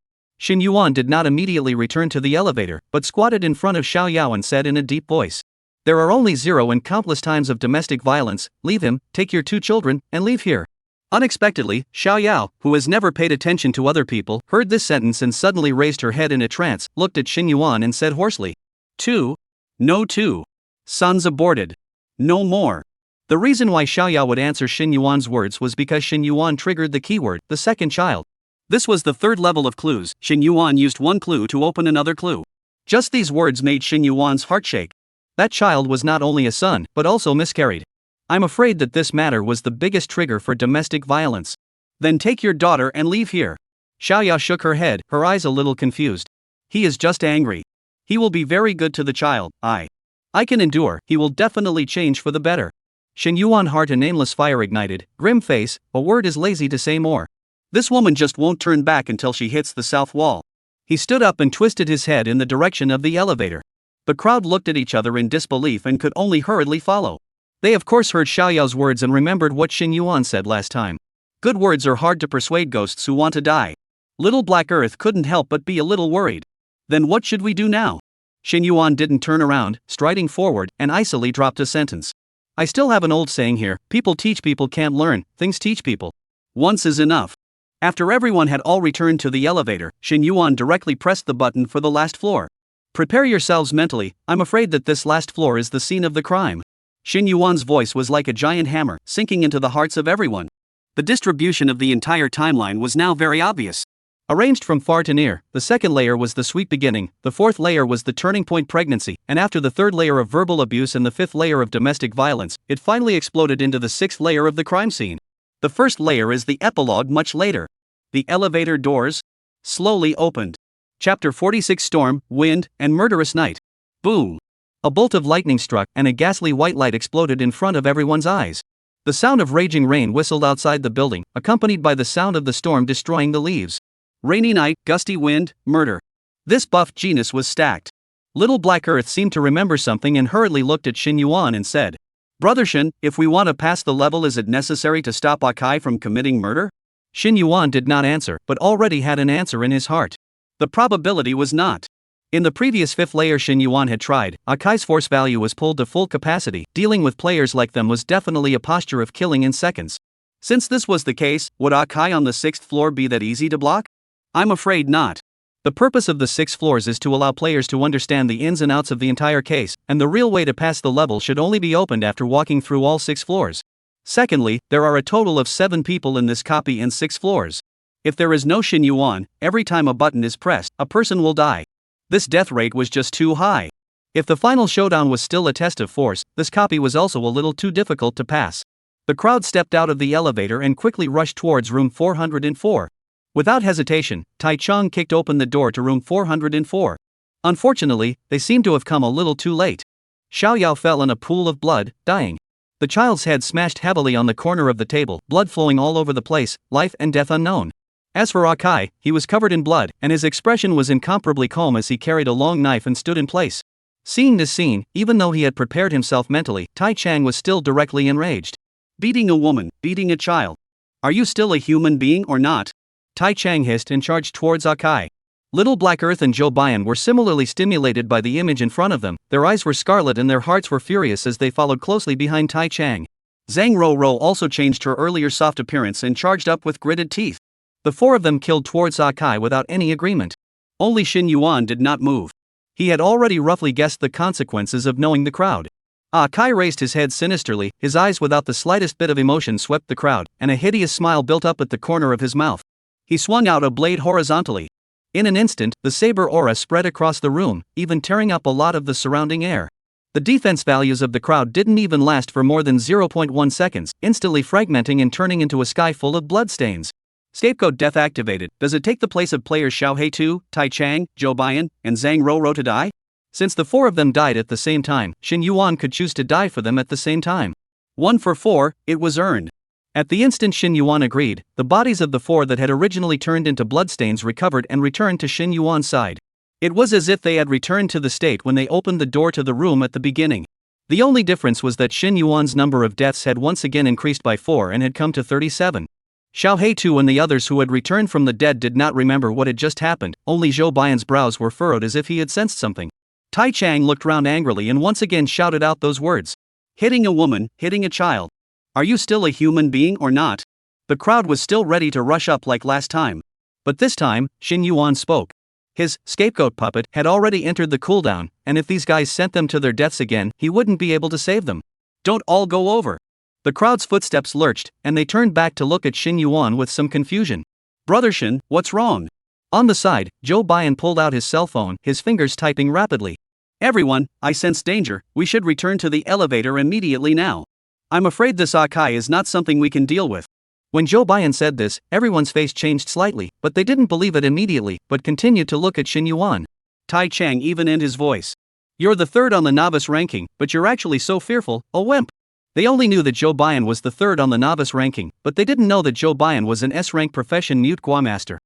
Xin Yuan did not immediately return to the elevator, but squatted in front of Xiao Yao and said in a deep voice. There are only 0 and countless times of domestic violence, leave him, take your 2 children, and leave here. Unexpectedly, Xiao Yao, who has never paid attention to other people, heard this sentence and suddenly raised her head in a trance, looked at Xin Yuan and said hoarsely. 2. No 2. Sons aborted. No more. The reason why Xiao Yao would answer Xin Yuan's words was because Xin Yuan triggered the keyword, the second child. This was the 3rd level of clues. Xin Yuan used one clue to open another clue. Just these words made Xin Yuan's heart shake. That child was not only a son, but also miscarried. I'm afraid that this matter was the biggest trigger for domestic violence. Then take your daughter and leave here. Xiao Yao shook her head, her eyes a little confused. He is just angry. He will be very good to the child. I can endure. He will definitely change for the better. Xin Yuan heart a nameless fire ignited, grim face, a word is lazy to say more. This woman just won't turn back until she hits the south wall. He stood up and twisted his head in the direction of the elevator. The crowd looked at each other in disbelief and could only hurriedly follow. They of course heard Xiao Yao's words and remembered what Xin Yuan said last time. Good words are hard to persuade ghosts who want to die. Little Black Earth couldn't help but be a little worried. Then what should we do now? Xin Yuan didn't turn around, striding forward, and icily dropped a sentence. I still have an old saying here, people teach people can't learn, things teach people. Once is enough. After everyone had all returned to the elevator, Xin Yuan directly pressed the button for the last floor. Prepare yourselves mentally, I'm afraid that this last floor is the scene of the crime. Xin Yuan's voice was like a giant hammer, sinking into the hearts of everyone. The distribution of the entire timeline was now very obvious. Arranged from far to near, the 2nd layer was the sweet beginning, the 4th layer was the turning point pregnancy, and after the 3rd layer of verbal abuse and the 5th layer of domestic violence, it finally exploded into the 6th layer of the crime scene. The 1st layer is the epilogue much later. The elevator doors slowly opened. Chapter 46 Storm, Wind, and Murderous Night. Boom! A bolt of lightning struck and a ghastly white light exploded in front of everyone's eyes. The sound of raging rain whistled outside the building, accompanied by the sound of the storm destroying the leaves. Rainy night, gusty wind, murder. This buff genius was stacked. Little Black Earth seemed to remember something and hurriedly looked at Xin Yuan and said, Brother Xin, if we want to pass the level, is it necessary to stop Akai from committing murder? Xin Yuan did not answer, but already had an answer in his heart. The probability was not. In the previous 5th layer Xin Yuan had tried, Akai's force value was pulled to full capacity, dealing with players like them was definitely a posture of killing in seconds. Since this was the case, would Akai on the 6th floor be that easy to block? I'm afraid not. The purpose of the 6 floors is to allow players to understand the ins and outs of the entire case, and the real way to pass the level should only be opened after walking through all 6 floors. Secondly, there are a total of 7 people in this copy and 6 floors. If there is no Xin Yuan, every time a button is pressed, a person will die. This death rate was just too high. If the final showdown was still a test of force, this copy was also a little too difficult to pass. The crowd stepped out of the elevator and quickly rushed towards room 404. Without hesitation, Tai Chang kicked open the door to room 404. Unfortunately, they seemed to have come a little too late. Xiao Yao fell in a pool of blood, dying. The child's head smashed heavily on the corner of the table, blood flowing all over the place, life and death unknown. As for Akai, he was covered in blood, and his expression was incomparably calm as he carried a long knife and stood in place. Seeing this scene, even though he had prepared himself mentally, Tai Chang was still directly enraged. Beating a woman, beating a child. Are you still a human being or not? Tai Chang hissed and charged towards Akai. Little Black Earth and Zhou Baiyan were similarly stimulated by the image in front of them. Their eyes were scarlet and their hearts were furious as they followed closely behind Tai Chang. Zhang Rou also changed her earlier soft appearance and charged up with gritted teeth. The four of them killed towards Akai without any agreement. Only Xin Yuan did not move. He had already roughly guessed the consequences of knowing the crowd. Akai raised his head sinisterly, his eyes without the slightest bit of emotion swept the crowd, and a hideous smile built up at the corner of his mouth. He swung out a blade horizontally. In an instant, the saber aura spread across the room, even tearing up a lot of the surrounding air. The defense values of the crowd didn't even last for more than 0.1 seconds, instantly fragmenting and turning into a sky full of bloodstains. Scapegoat death activated. Does it take the place of players Xiao He2, Tai Chang, Zhou Baiyan, and Zhang Rou to die? Since the four of them died at the same time, Xin Yuan could choose to die for them at the same time. 1 for 4, it was earned. At the instant Xin Yuan agreed, the bodies of the four that had originally turned into bloodstains recovered and returned to Xin Yuan's side. It was as if they had returned to the state when they opened the door to the room at the beginning. The only difference was that Xin Yuan's number of deaths had once again increased by 4 and had come to 37. Xiao He2 and the others who had returned from the dead did not remember what had just happened, only Zhou Baiyan's brows were furrowed as if he had sensed something. Tai Chang looked round angrily and once again shouted out those words. Hitting a woman, hitting a child. Are you still a human being or not? The crowd was still ready to rush up like last time. But this time, Xin Yuan spoke. His scapegoat puppet had already entered the cooldown, and if these guys sent them to their deaths again, he wouldn't be able to save them. Don't all go over. The crowd's footsteps lurched, and they turned back to look at Xin Yuan with some confusion. Brother Xin, what's wrong? On the side, Zhou Baiyan pulled out his cell phone, his fingers typing rapidly. Everyone, I sense danger. We should return to the elevator immediately now. I'm afraid this Akai is not something we can deal with. When Zhou Baiyan said this, everyone's face changed slightly, but they didn't believe it immediately, but continued to look at Xin Yuan. Tai Chang evened his voice. You're the third on the novice ranking, but you're actually so fearful, a wimp. They only knew that Zhou Baiyan was the third on the novice ranking, but they didn't know that Zhou Baiyan was an S-rank profession Mute Gua Master.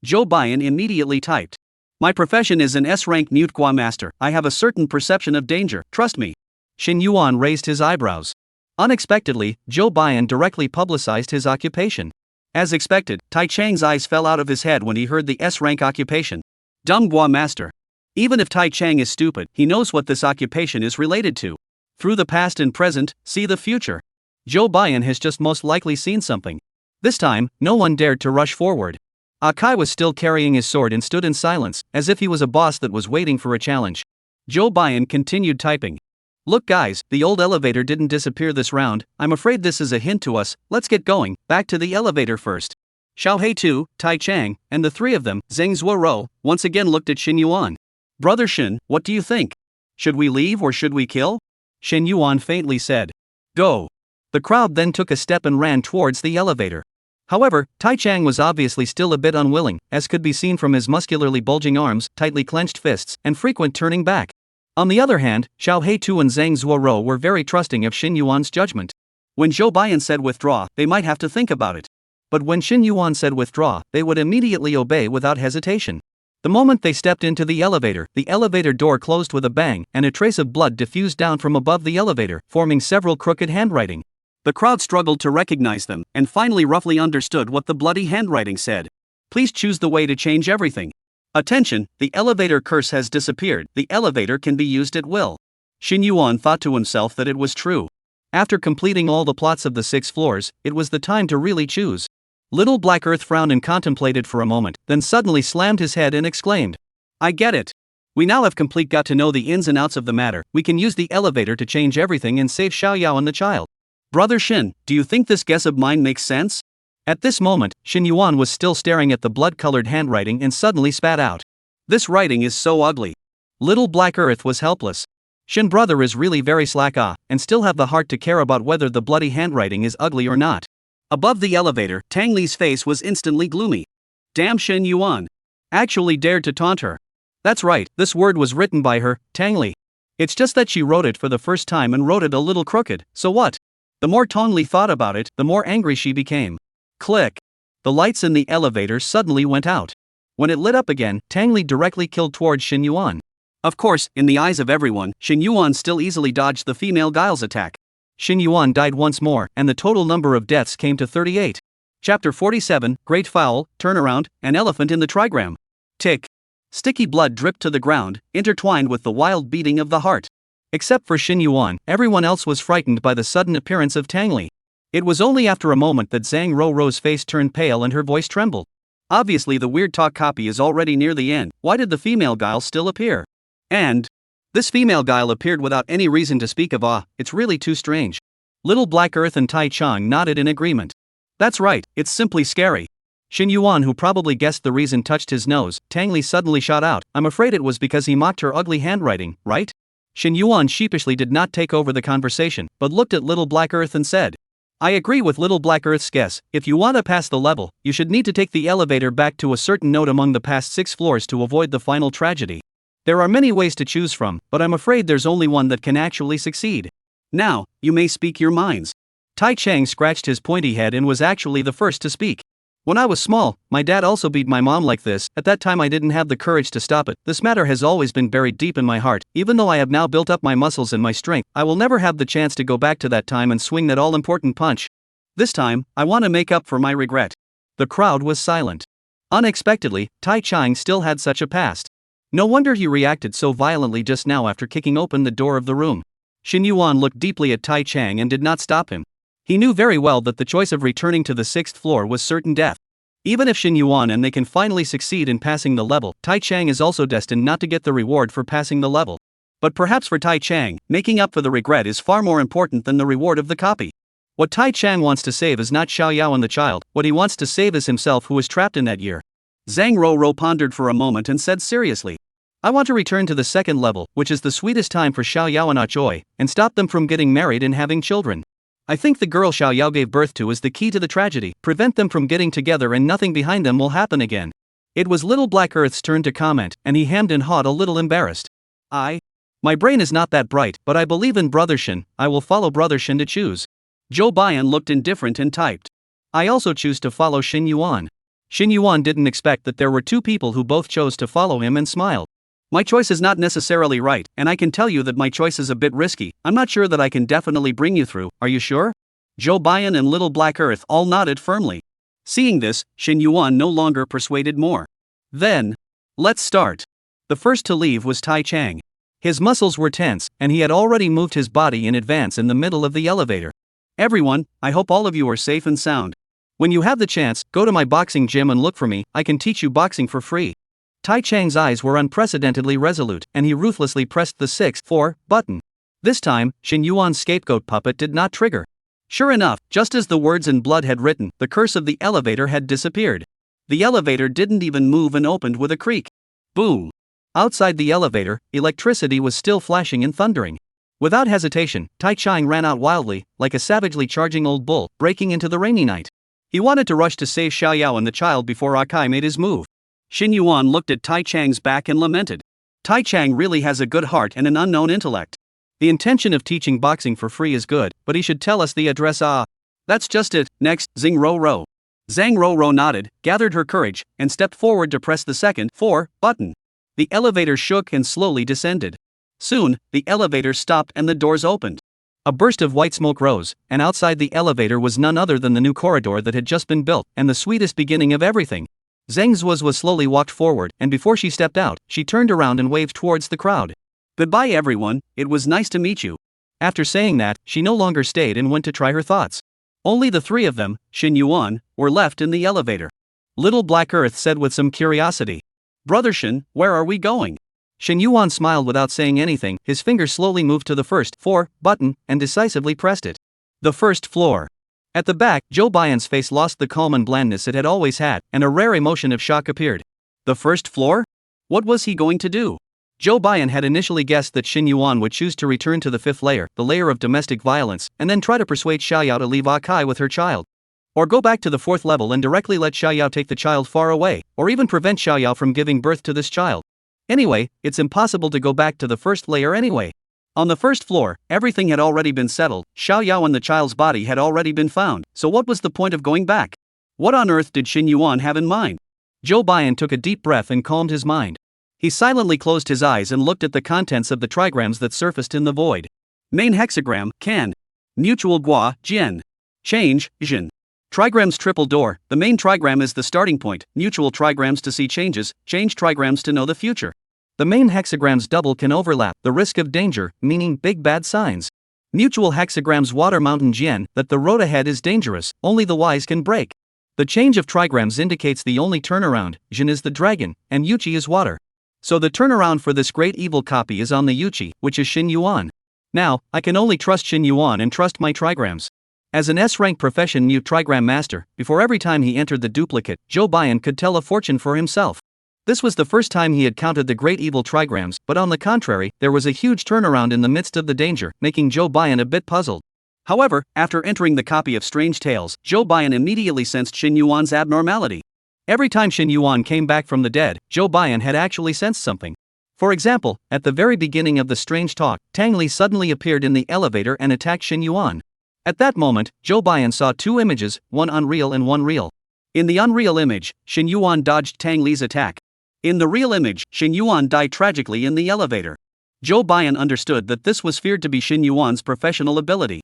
Zhou Baiyan immediately typed. My profession is an S-rank Mute Gua Master. I have a certain perception of danger, trust me. Xin Yuan raised his eyebrows. Unexpectedly, Zhou Baiyan directly publicized his occupation. As expected, Tai Chang's eyes fell out of his head when he heard the S-rank occupation. Dumb Gua Master. Even if Tai Chang is stupid, he knows what this occupation is related to. Through the past and present, see the future. Zhou Baiyan has just most likely seen something. This time, no one dared to rush forward. Akai was still carrying his sword and stood in silence, as if he was a boss that was waiting for a challenge. Zhou Baiyan continued typing. Look guys, the old elevator didn't disappear this round. I'm afraid this is a hint to us. Let's get going, back to the elevator first. Xiao He2, Tai Chang, and the three of them, Zhang Zuorou, once again looked at Xin Yuan. Brother Xin, what do you think? Should we leave or should we kill? Xin Yuan faintly said. Go. The crowd then took a step and ran towards the elevator. However, Tai Chang was obviously still a bit unwilling, as could be seen from his muscularly bulging arms, tightly clenched fists, and frequent turning back. On the other hand, Xiao He2 and Zhang Zuorou were very trusting of Xin Yuan's judgment. When Zhou Baiyan said withdraw, they might have to think about it. But when Xin Yuan said withdraw, they would immediately obey without hesitation. The moment they stepped into the elevator door closed with a bang, and a trace of blood diffused down from above the elevator, forming several crooked handwriting. The crowd struggled to recognize them, and finally roughly understood what the bloody handwriting said. Please choose the way to change everything. Attention, the elevator curse has disappeared. The elevator can be used at will. Xin Yuan thought to himself that it was true. After completing all the plots of the 6 floors, it was the time to really choose. Little Black Earth frowned and contemplated for a moment, then suddenly slammed his head and exclaimed. I get it. We now have got to know the ins and outs of the matter. We can use the elevator to change everything and save Xiao Yao and the child. Brother Xin, do you think this guess of mine makes sense? At this moment, Xin Yuan was still staring at the blood-colored handwriting and suddenly spat out. This writing is so ugly. Little Black Earth was helpless. Shin brother is really very slack and still have the heart to care about whether the bloody handwriting is ugly or not. Above the elevator, Tang Li's face was instantly gloomy. Damn, Shin Yuan actually dared to taunt her. That's right, this word was written by her, Tang Li. It's just that she wrote it for the first time and wrote it a little crooked, so what? The more Tang Li thought about it, the more angry she became. Click. The lights in the elevator suddenly went out. When it lit up again, Tang Li directly killed towards Shin Yuan. Of course, in the eyes of everyone, Shin Yuan still easily dodged the female Guile's attack. Shin Yuan died once more, and the total number of deaths came to 38. Chapter 47, Great Foul, Turnaround, an Elephant in the Trigram. Tick. Sticky blood dripped to the ground, intertwined with the wild beating of the heart. Except for Shin Yuan, everyone else was frightened by the sudden appearance of Tang Li. It was only after a moment that Zhang Rourou's face turned pale and her voice trembled. Obviously the weird talk copy is already near the end. Why did the female Guile still appear? And this female Guile appeared without any reason to speak of. It's really too strange. Little Black Earth and Tai Chang nodded in agreement. That's right, it's simply scary. Shin Yuan, who probably guessed the reason, touched his nose. Tang Li suddenly shot out. I'm afraid it was because he mocked her ugly handwriting, right? Shin Yuan sheepishly did not take over the conversation, but looked at Little Black Earth and said, I agree with Little Black Earth's guess. If you want to pass the level, you should need to take the elevator back to a certain note among the past 6 floors to avoid the final tragedy. There are many ways to choose from, but I'm afraid there's only one that can actually succeed. Now, you may speak your minds. Tai Chang scratched his pointy head and was actually the first to speak. When I was small, my dad also beat my mom like this. At that time I didn't have the courage to stop it. This matter has always been buried deep in my heart. Even though I have now built up my muscles and my strength, I will never have the chance to go back to that time and swing that all-important punch. This time, I want to make up for my regret. The crowd was silent. Unexpectedly, Tai Chang still had such a past. No wonder he reacted so violently just now after kicking open the door of the room. Shin Yuan looked deeply at Tai Chang and did not stop him. He knew very well that the choice of returning to the 6th floor was certain death. Even if Shin Yuan and they can finally succeed in passing the level, Tai Chang is also destined not to get the reward for passing the level. But perhaps for Tai Chang, making up for the regret is far more important than the reward of the copy. What Tai Chang wants to save is not Xiao Yao and the child, what he wants to save is himself, who was trapped in that year. Zhang Rourow pondered for a moment and said seriously, I want to return to the 2nd level, which is the sweetest time for Xiao Yao and Ah Joy, and stop them from getting married and having children. I think the girl Xiao Yao gave birth to is the key to the tragedy. Prevent them from getting together and nothing behind them will happen again. It was Little Black Earth's turn to comment, and he hemmed and hawed, a little embarrassed. My brain is not that bright, but I believe in Brother Shin. I will follow Brother Shin to choose. Zhou Baiyan looked indifferent and typed, I also choose to follow Shin Yuan. Shin Yuan didn't expect that there were 2 people who both chose to follow him and smiled. My choice is not necessarily right, and I can tell you that my choice is a bit risky. I'm not sure that I can definitely bring you through. Are you sure? Zhou Baiyan and Little Black Earth all nodded firmly. Seeing this, Shin Yuan no longer persuaded more. Then, let's start. The first to leave was Tai Chang. His muscles were tense, and he had already moved his body in advance in the middle of the elevator. Everyone, I hope all of you are safe and sound. When you have the chance, go to my boxing gym and look for me. I can teach you boxing for free. Tai Chang's eyes were unprecedentedly resolute, and he ruthlessly pressed the 6th floor button. This time, Shin Yuan's scapegoat puppet did not trigger. Sure enough, just as the words in blood had written, the curse of the elevator had disappeared. The elevator didn't even move and opened with a creak. Boom! Outside the elevator, electricity was still flashing and thundering. Without hesitation, Tai Chang ran out wildly, like a savagely charging old bull, breaking into the rainy night. He wanted to rush to save Xiao Yao and the child before Akai made his move. Shin Yuan looked at Tai Chang's back and lamented. Tai Chang really has a good heart and an unknown intellect. The intention of teaching boxing for free is good, but he should tell us the address. That's just it. Next, Zhang Rourow. Zhang Rourow nodded, gathered her courage, and stepped forward to press the 2nd floor button. The elevator shook and slowly descended. Soon, the elevator stopped and the doors opened. A burst of white smoke rose, and outside the elevator was none other than the new corridor that had just been built, and the sweetest beginning of everything. Zhang Zuoz slowly walked forward, and before she stepped out, she turned around and waved towards the crowd. Goodbye everyone, it was nice to meet you. After saying that, she no longer stayed and went to try her thoughts. Only the 3 of them, Shin Yuan, were left in the elevator. Little Black Earth said with some curiosity. Brother Shin, where are we going? Shin Yuan smiled without saying anything. His finger slowly moved to the 1st floor button and decisively pressed it. The 1st floor. At the back, Zhou Baiyan's face lost the calm and blandness it had always had, and a rare emotion of shock appeared. The 1st floor? What was he going to do? Zhou Baiyan had initially guessed that Xin Yuan would choose to return to the fifth layer, the layer of domestic violence, and then try to persuade Xiaoyao to leave Akai with her child. Or go back to the fourth level and directly let Xiaoyao take the child far away, or even prevent Xiaoyao from giving birth to this child. Anyway, it's impossible to go back to the first layer anyway. On the first floor, everything had already been settled, Xiaoyao and the child's body had already been found, so what was the point of going back? What on earth did Xin Yuan have in mind? Zhou Baiyan took a deep breath and calmed his mind. He silently closed his eyes and looked at the contents of the trigrams that surfaced in the void. Main hexagram, can. Mutual gua, jian. Change, jin. Trigrams triple door, the main trigram is the starting point, mutual trigrams to see changes, change trigrams to know the future. The main hexagrams double can overlap, the risk of danger, meaning big bad signs. Mutual hexagrams water mountain jian, that the road ahead is dangerous, only the wise can break. The change of trigrams indicates the only turnaround, jin is the dragon, and yuchi is water. So the turnaround for this great evil copy is on the yuchi, which is Xin Yuan. Now, I can only trust Xin Yuan and trust my trigrams. As an S-rank profession new trigram master, before every time he entered the duplicate, Zhou Baiyan could tell a fortune for himself. This was the first time he had counted the great evil trigrams, but on the contrary, there was a huge turnaround in the midst of the danger, making Zhou Baiyan a bit puzzled. However, after entering the copy of Strange Tales, Zhou Baiyan immediately sensed Xin Yuan's abnormality. Every time Xin Yuan came back from the dead, Zhou Baiyan had actually sensed something. For example, at the very beginning of the strange talk, Tang Li suddenly appeared in the elevator and attacked Xin Yuan. At that moment, Zhou Baiyan saw two images, one unreal and one real. In the unreal image, Xin Yuan dodged Tang Li's attack. In the real image, Xin Yuan died tragically in the elevator. Zhou Baiyan understood that this was feared to be Xin Yuan's professional ability.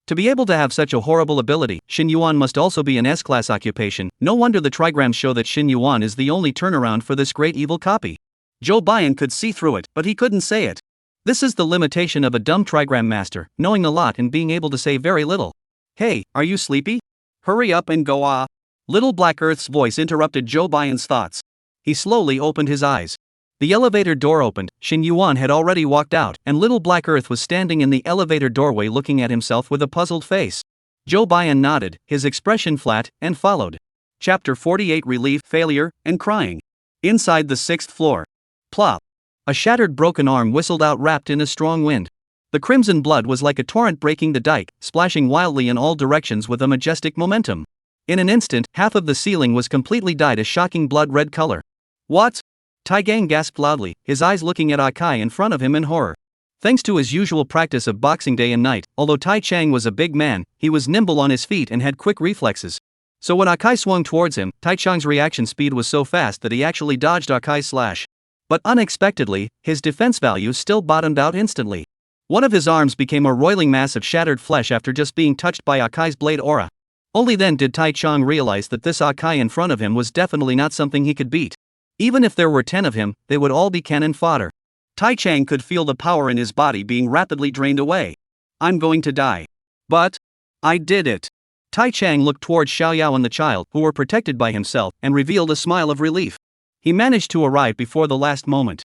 To be able to have such a horrible ability, Xin Yuan must also be an S-class occupation. No wonder the trigrams show that Xin Yuan is the only turnaround for this great evil copy. Zhou Baiyan could see through it, but he couldn't say it. This is the limitation of a dumb trigram master, knowing a lot and being able to say very little. Hey, are you sleepy? Hurry up and go ah. Little Black Earth's voice interrupted Zhou Baiyan's thoughts. He slowly opened his eyes. The elevator door opened, Xin Yuan had already walked out, and Little Black Earth was standing in the elevator doorway looking at himself with a puzzled face. Zhou Baiyan nodded, his expression flat, and followed. Chapter 48 Relief, Failure, and Crying. Inside the 6th floor. Plop. A shattered broken arm whistled out wrapped in a strong wind. The crimson blood was like a torrent breaking the dike, splashing wildly in all directions with a majestic momentum. In an instant, half of the ceiling was completely dyed a shocking blood-red color. What? Tai Gang gasped loudly, his eyes looking at Akai in front of him in horror. Thanks to his usual practice of boxing day and night, although Tai Chang was a big man, he was nimble on his feet and had quick reflexes. So when Akai swung towards him, Tai Chang's reaction speed was so fast that he actually dodged Akai's slash. But unexpectedly, his defense value still bottomed out instantly. One of his arms became a roiling mass of shattered flesh after just being touched by Akai's blade aura. Only then did Tai Chang realize that this Akai in front of him was definitely not something he could beat. Even if there were 10 of him, they would all be cannon fodder. Tai Chang could feel the power in his body being rapidly drained away. I'm going to die. But I did it. Tai Chang looked towards Xiaoyao and the child, who were protected by himself, and revealed a smile of relief. He managed to arrive before the last moment.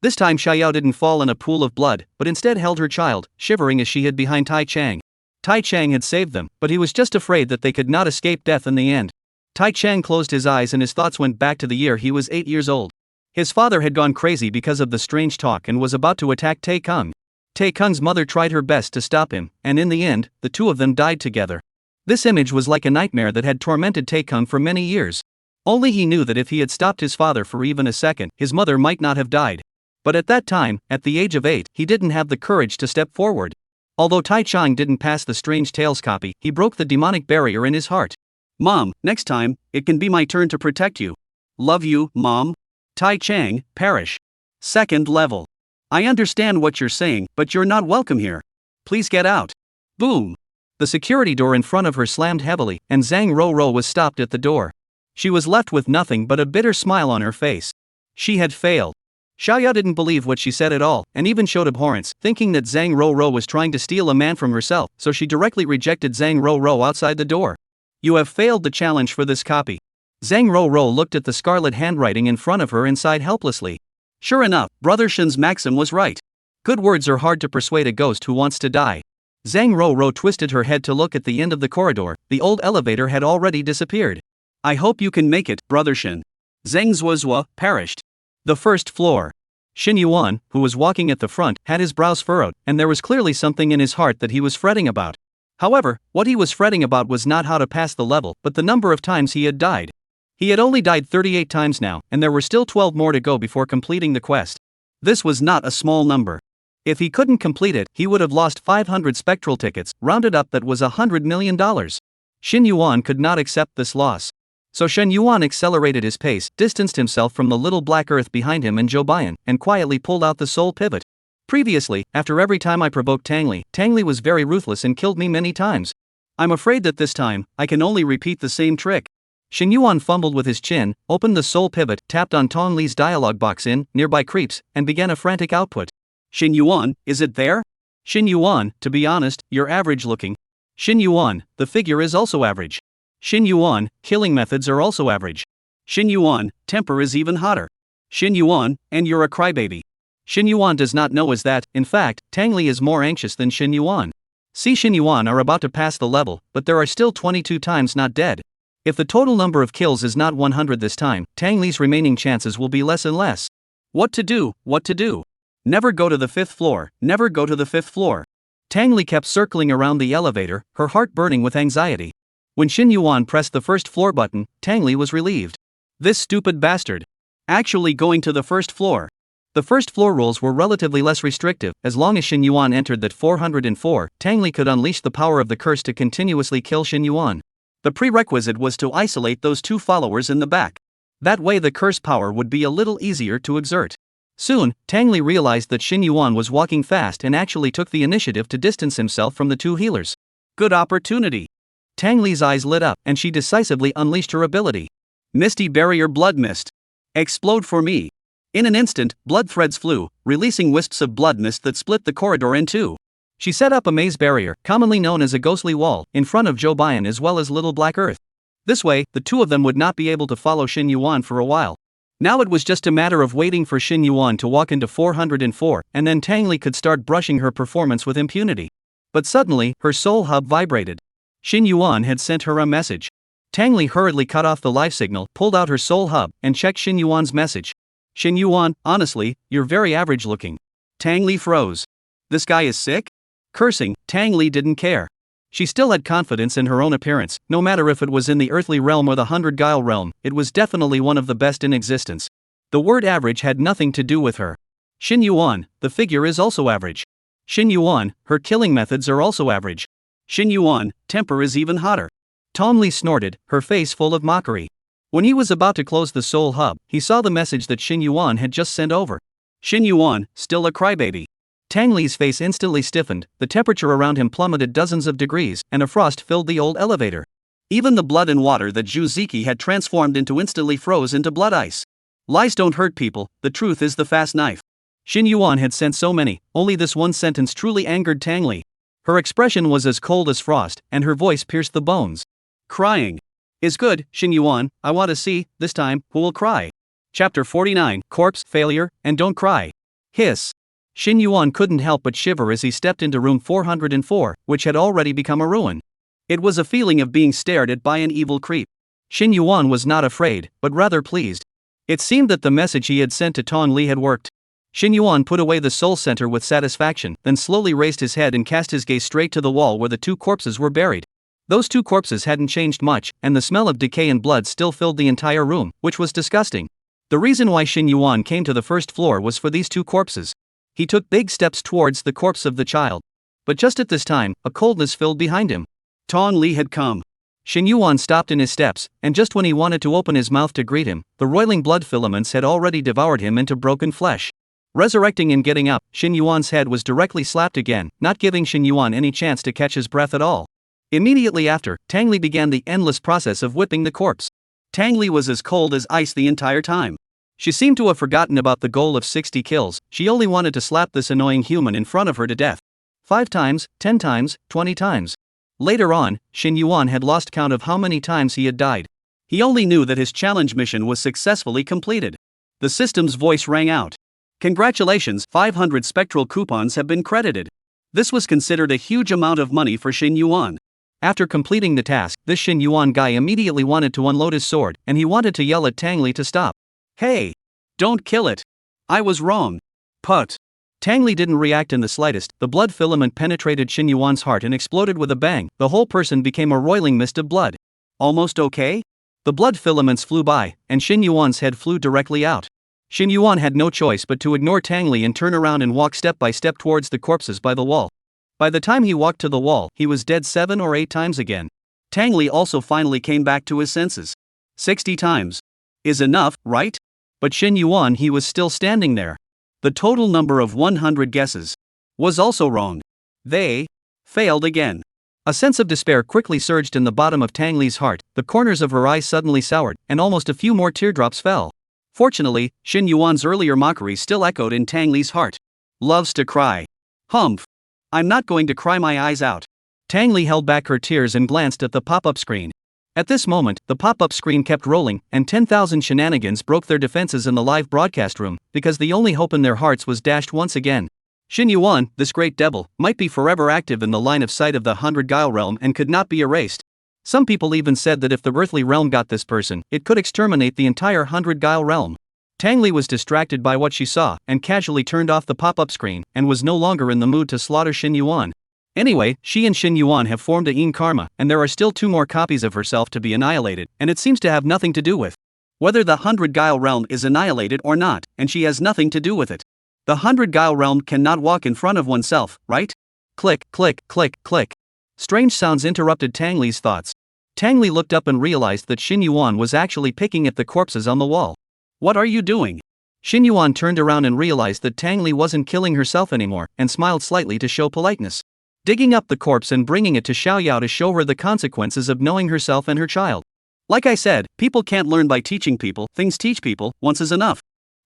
This time Xiaoyao didn't fall in a pool of blood, but instead held her child, shivering as she hid behind Tai Chang. Tai Chang had saved them, but he was just afraid that they could not escape death in the end. Tai Chang closed his eyes and his thoughts went back to the year he was 8 years old. His father had gone crazy because of the strange talk and was about to attack Tae Kung. Tae Kung's mother tried her best to stop him, and in the end, the two of them died together. This image was like a nightmare that had tormented Tae Kung for many years. Only he knew that if he had stopped his father for even a second, his mother might not have died. But at that time, at the age of 8, he didn't have the courage to step forward. Although Tai Chang didn't pass the Strange Tales copy, he broke the demonic barrier in his heart. Mom, next time, it can be my turn to protect you. Love you, Mom. Tai Chang, Parish. 2nd level. I understand what you're saying, but you're not welcome here. Please get out. Boom. The security door in front of her slammed heavily, and Zhang Rou was stopped at the door. She was left with nothing but a bitter smile on her face. She had failed. Xiaoyao didn't believe what she said at all, and even showed abhorrence, thinking that Zhang Rou was trying to steal a man from herself, so she directly rejected Zhang Rou outside the door. You have failed the challenge for this copy. Zhang Rou looked at the scarlet handwriting in front of her and sighed helplessly. Sure enough, Brother Shen's maxim was right. Good words are hard to persuade a ghost who wants to die. Zhang Rou twisted her head to look at the end of the corridor. The old elevator had already disappeared. I hope you can make it, Brother Shen. Zhang Zuozua perished. The 1st floor. Xin Yuan, who was walking at the front, had his brows furrowed, and there was clearly something in his heart that he was fretting about. However, what he was fretting about was not how to pass the level, but the number of times he had died. He had only died 38 times now, and there were still 12 more to go before completing the quest. This was not a small number. If he couldn't complete it, he would have lost 500 spectral tickets, rounded up that was $100 million. Xin Yuan could not accept this loss. So Shen Yuan accelerated his pace, distanced himself from the little black earth behind him and Zhou Baiyan, and quietly pulled out the soul pivot. Previously, after every time I provoked Tang Li was very ruthless and killed me many times. I'm afraid that this time, I can only repeat the same trick. Xin Yuan fumbled with his chin, opened the soul pivot, tapped on Tong Li's dialogue box in nearby creeps, and began a frantic output. Xin Yuan, is it there? Xin Yuan, to be honest, you're average looking. Xin Yuan, the figure is also average. Xin Yuan, killing methods are also average. Xin Yuan, temper is even hotter. Xin Yuan, and you're a crybaby. Xin Yuan does not know is that, in fact, Tang Li is more anxious than Xin Yuan. See, Xin Yuan are about to pass the level, but there are still 22 times not dead. If the total number of kills is not 100 this time, Tang Li's remaining chances will be less and less. What to do, what to do? Never go to the 5th floor, never go to the 5th floor. Tang Li kept circling around the elevator, her heart burning with anxiety. When Xin Yuan pressed the 1st floor button, Tang Li was relieved. This stupid bastard. Actually going to the 1st floor. The 1st floor rules were relatively less restrictive. As long as Xin Yuan entered that 404, Tang Li could unleash the power of the curse to continuously kill Xin Yuan. The prerequisite was to isolate those 2 followers in the back. That way the curse power would be a little easier to exert. Soon, Tang Li realized that Xin Yuan was walking fast and actually took the initiative to distance himself from the 2 healers. Good opportunity. Tang Li's eyes lit up, and she decisively unleashed her ability. Misty Barrier Blood Mist. Explode for me. In an instant, blood threads flew, releasing wisps of blood mist that split the corridor in 2. She set up a maze barrier, commonly known as a ghostly wall, in front of Zhou Baiyan as well as Little Black Earth. This way, the 2 of them would not be able to follow Xin Yuan for a while. Now it was just a matter of waiting for Xin Yuan to walk into 404, and then Tang Li could start brushing her performance with impunity. But suddenly, her soul hub vibrated. Xin Yuan had sent her a message. Tang Li hurriedly cut off the live signal, pulled out her soul hub, and checked Xin Yuan's message. Xin Yuan, honestly, you're very average looking. Tang Li froze. This guy is sick? Cursing, Tang Li didn't care. She still had confidence in her own appearance, no matter if it was in the earthly realm or the 100 Guile realm, it was definitely one of the best in existence. The word average had nothing to do with her. Xin Yuan, the figure is also average. Xin Yuan, her killing methods are also average. Xin Yuan, temper is even hotter. Tong Li snorted, her face full of mockery. When he was about to close the soul hub, he saw the message that Xin Yuan had just sent over. Xin Yuan, still a crybaby. Tang Li's face instantly stiffened, the temperature around him plummeted dozens of degrees, and a frost filled the old elevator. Even the blood and water that Zhu Ziki had transformed into instantly froze into blood ice. Lies don't hurt people, the truth is the fast knife. Xin Yuan had sent so many, only this one sentence truly angered Tang Li. Her expression was as cold as frost, and her voice pierced the bones. Crying is good, Xin Yuan, I want to see, this time, who will cry. Chapter 49, Corpse, Failure, and Don't Cry. Hiss. Xin Yuan couldn't help but shiver as he stepped into room 404, which had already become a ruin. It was a feeling of being stared at by an evil creep. Xin Yuan was not afraid, but rather pleased. It seemed that the message he had sent to Tong Li had worked. Xin Yuan put away the soul center with satisfaction, then slowly raised his head and cast his gaze straight to the wall where the 2 corpses were buried. Those 2 corpses hadn't changed much, and the smell of decay and blood still filled the entire room, which was disgusting. The reason why Xin Yuan came to the 1st floor was for these 2 corpses. He took big steps towards the corpse of the child. But just at this time, a coldness filled behind him. Tong Li had come. Xin Yuan stopped in his steps, and just when he wanted to open his mouth to greet him, the roiling blood filaments had already devoured him into broken flesh. Resurrecting and getting up, Xin Yuan's head was directly slapped again, not giving Xin Yuan any chance to catch his breath at all. Immediately after, Tang Li began the endless process of whipping the corpse. Tang Li was as cold as ice the entire time. She seemed to have forgotten about the goal of 60 kills, she only wanted to slap this annoying human in front of her to death. 5 times, 10 times, 20 times. Later on, Xin Yuan had lost count of how many times he had died. He only knew that his challenge mission was successfully completed. The system's voice rang out. Congratulations, 500 spectral coupons have been credited. This was considered a huge amount of money for Xin Yuan. After completing the task, this Xin Yuan guy immediately wanted to unload his sword, and he wanted to yell at Tang Li to stop. Hey! Don't kill it! I was wrong. Put. Tang Li didn't react in the slightest. The blood filament penetrated Xin Yuan's heart and exploded with a bang. The whole person became a roiling mist of blood. Almost okay? The blood filaments flew by, and Xin Yuan's head flew directly out. Xin Yuan had no choice but to ignore Tang Li and turn around and walk step by step towards the corpses by the wall. By the time he walked to the wall, he was dead 7 or 8 times again. Tang Li also finally came back to his senses. 60 times. Is enough, right? But Xin Yuan, he was still standing there. The total number of 100 guesses was also wrong. They failed again. A sense of despair quickly surged in the bottom of Tang Li's heart. The corners of her eyes suddenly soured, and almost a few more teardrops fell. Fortunately, Xin Yuan's earlier mockery still echoed in Tang Li's heart. Loves to cry. Humph. I'm not going to cry my eyes out. Tang Li held back her tears and glanced at the pop-up screen. At this moment, the pop-up screen kept rolling, and 10,000 shenanigans broke their defenses in the live broadcast room, because the only hope in their hearts was dashed once again. Xin Yuan, this great devil, might be forever active in the line of sight of the 100 Guile realm and could not be erased. Some people even said that if the earthly realm got this person, it could exterminate the entire 100 Guile realm. Tang Li was distracted by what she saw, and casually turned off the pop-up screen, and was no longer in the mood to slaughter Xin Yuan. Anyway, she and Xin Yuan have formed a yin karma, and there are still 2 more copies of herself to be annihilated, and it seems to have nothing to do with whether the 100 Guile realm is annihilated or not, and she has nothing to do with it. The 100 Guile realm cannot walk in front of oneself, right? Click, click, click, click. Strange sounds interrupted Tang Li's thoughts. Tang Li looked up and realized that Xin Yuan was actually picking at the corpses on the wall. What are you doing? Xin Yuan turned around and realized that Tang Li wasn't killing herself anymore, and smiled slightly to show politeness. Digging up the corpse and bringing it to Xiaoyao to show her the consequences of knowing herself and her child. Like I said, people can't learn by teaching people, things teach people, once is enough.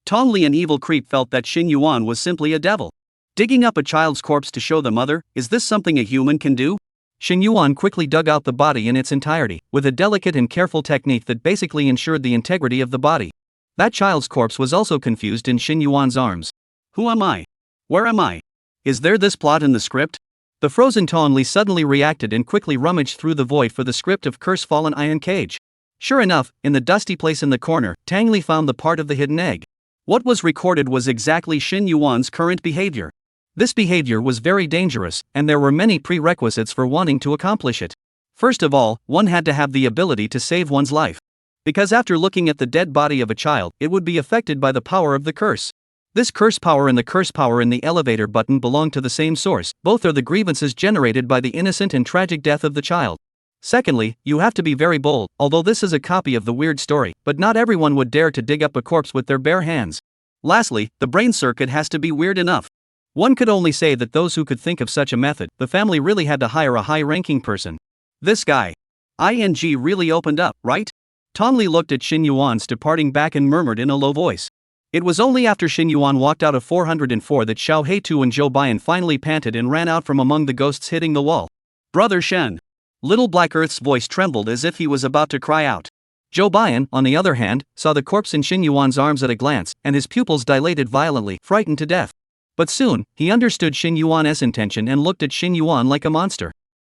Tong Li, an evil creep, felt that Xin Yuan was simply a devil. Digging up a child's corpse to show the mother, is this something a human can do? Xin Yuan quickly dug out the body in its entirety, with a delicate and careful technique that basically ensured the integrity of the body. That child's corpse was also confused in Xin Yuan's arms. Who am I? Where am I? Is there this plot in the script? The frozen Tong Li suddenly reacted and quickly rummaged through the void for the script of Curse Fallen Iron Cage. Sure enough, in the dusty place in the corner, Tang Li found the part of the hidden egg. What was recorded was exactly Xin Yuan's current behavior. This behavior was very dangerous, and there were many prerequisites for wanting to accomplish it. First of all, one had to have the ability to save one's life. Because after looking at the dead body of a child, it would be affected by the power of the curse. This curse power and the curse power in the elevator button belong to the same source. Both are the grievances generated by the innocent and tragic death of the child. Secondly, you have to be very bold, although this is a copy of the weird story, but not everyone would dare to dig up a corpse with their bare hands. Lastly, the brain circuit has to be weird enough. One could only say that those who could think of such a method, the family really had to hire a high-ranking person. This guy. ING really opened up, right? Tong Li looked at Xin Yuan's departing back and murmured in a low voice. It was only after Xin Yuan walked out of 404 that Xiao Heitu and Zhou Bian finally panted and ran out from among the ghosts hitting the wall. Brother Shen. Little Black Earth's voice trembled as if he was about to cry out. Zhou Bian, on the other hand, saw the corpse in Xin Yuan's arms at a glance, and his pupils dilated violently, frightened to death. But soon, he understood Xin Yuan's intention and looked at Xin Yuan like a monster.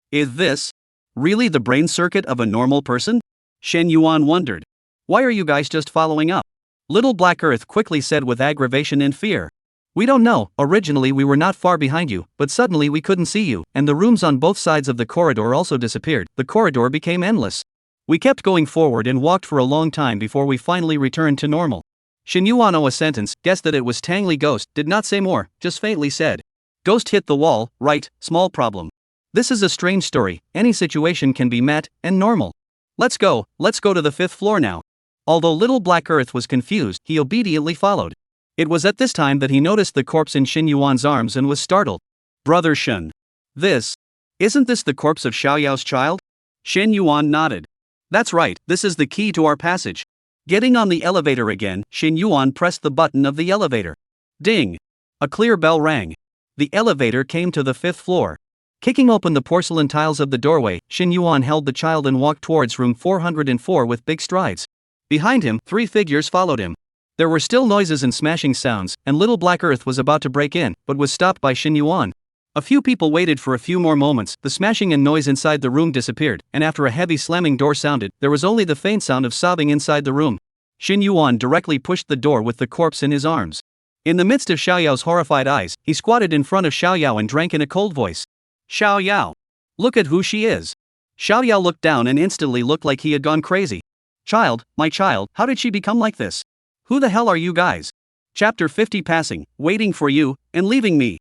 Is this really the brain circuit of a normal person? Shen Yuan wondered. Why are you guys just following up? Little Black Earth quickly said with aggravation and fear. We don't know, originally we were not far behind you, but suddenly we couldn't see you, and the rooms on both sides of the corridor also disappeared. The corridor became endless. We kept going forward and walked for a long time before we finally returned to normal. Xin Yuan, a sentence, guessed that it was Tang Li Ghost, did not say more, just faintly said. Ghost hit the wall, right, small problem. This is a strange story, any situation can be met, and normal. Let's go to the 5th floor now. Although Little Black Earth was confused, he obediently followed. It was at this time that he noticed the corpse in Xin Yuan's arms and was startled. Brother Shen. Isn't this the corpse of Xiaoyao's child? Shen Yuan nodded. That's right, this is the key to our passage. Getting on the elevator again, Xin Yuan pressed the button of the elevator. Ding! A clear bell rang. The elevator came to the 5th floor. Kicking open the porcelain tiles of the doorway, Xin Yuan held the child and walked towards room 404 with big strides. Behind him, 3 figures followed him. There were still noises and smashing sounds, and Little Black Earth was about to break in, but was stopped by Xin Yuan. A few people waited for a few more moments, the smashing and noise inside the room disappeared, and after a heavy slamming door sounded, there was only the faint sound of sobbing inside the room. Xin Yuan directly pushed the door with the corpse in his arms. In the midst of Xiaoyao's horrified eyes, he squatted in front of Xiaoyao and drank in a cold voice. Xiaoyao. Look at who she is. Xiaoyao looked down and instantly looked like he had gone crazy. Child, my child, how did she become like this? Who the hell are you guys? Chapter 50 Passing, waiting for you, and leaving me.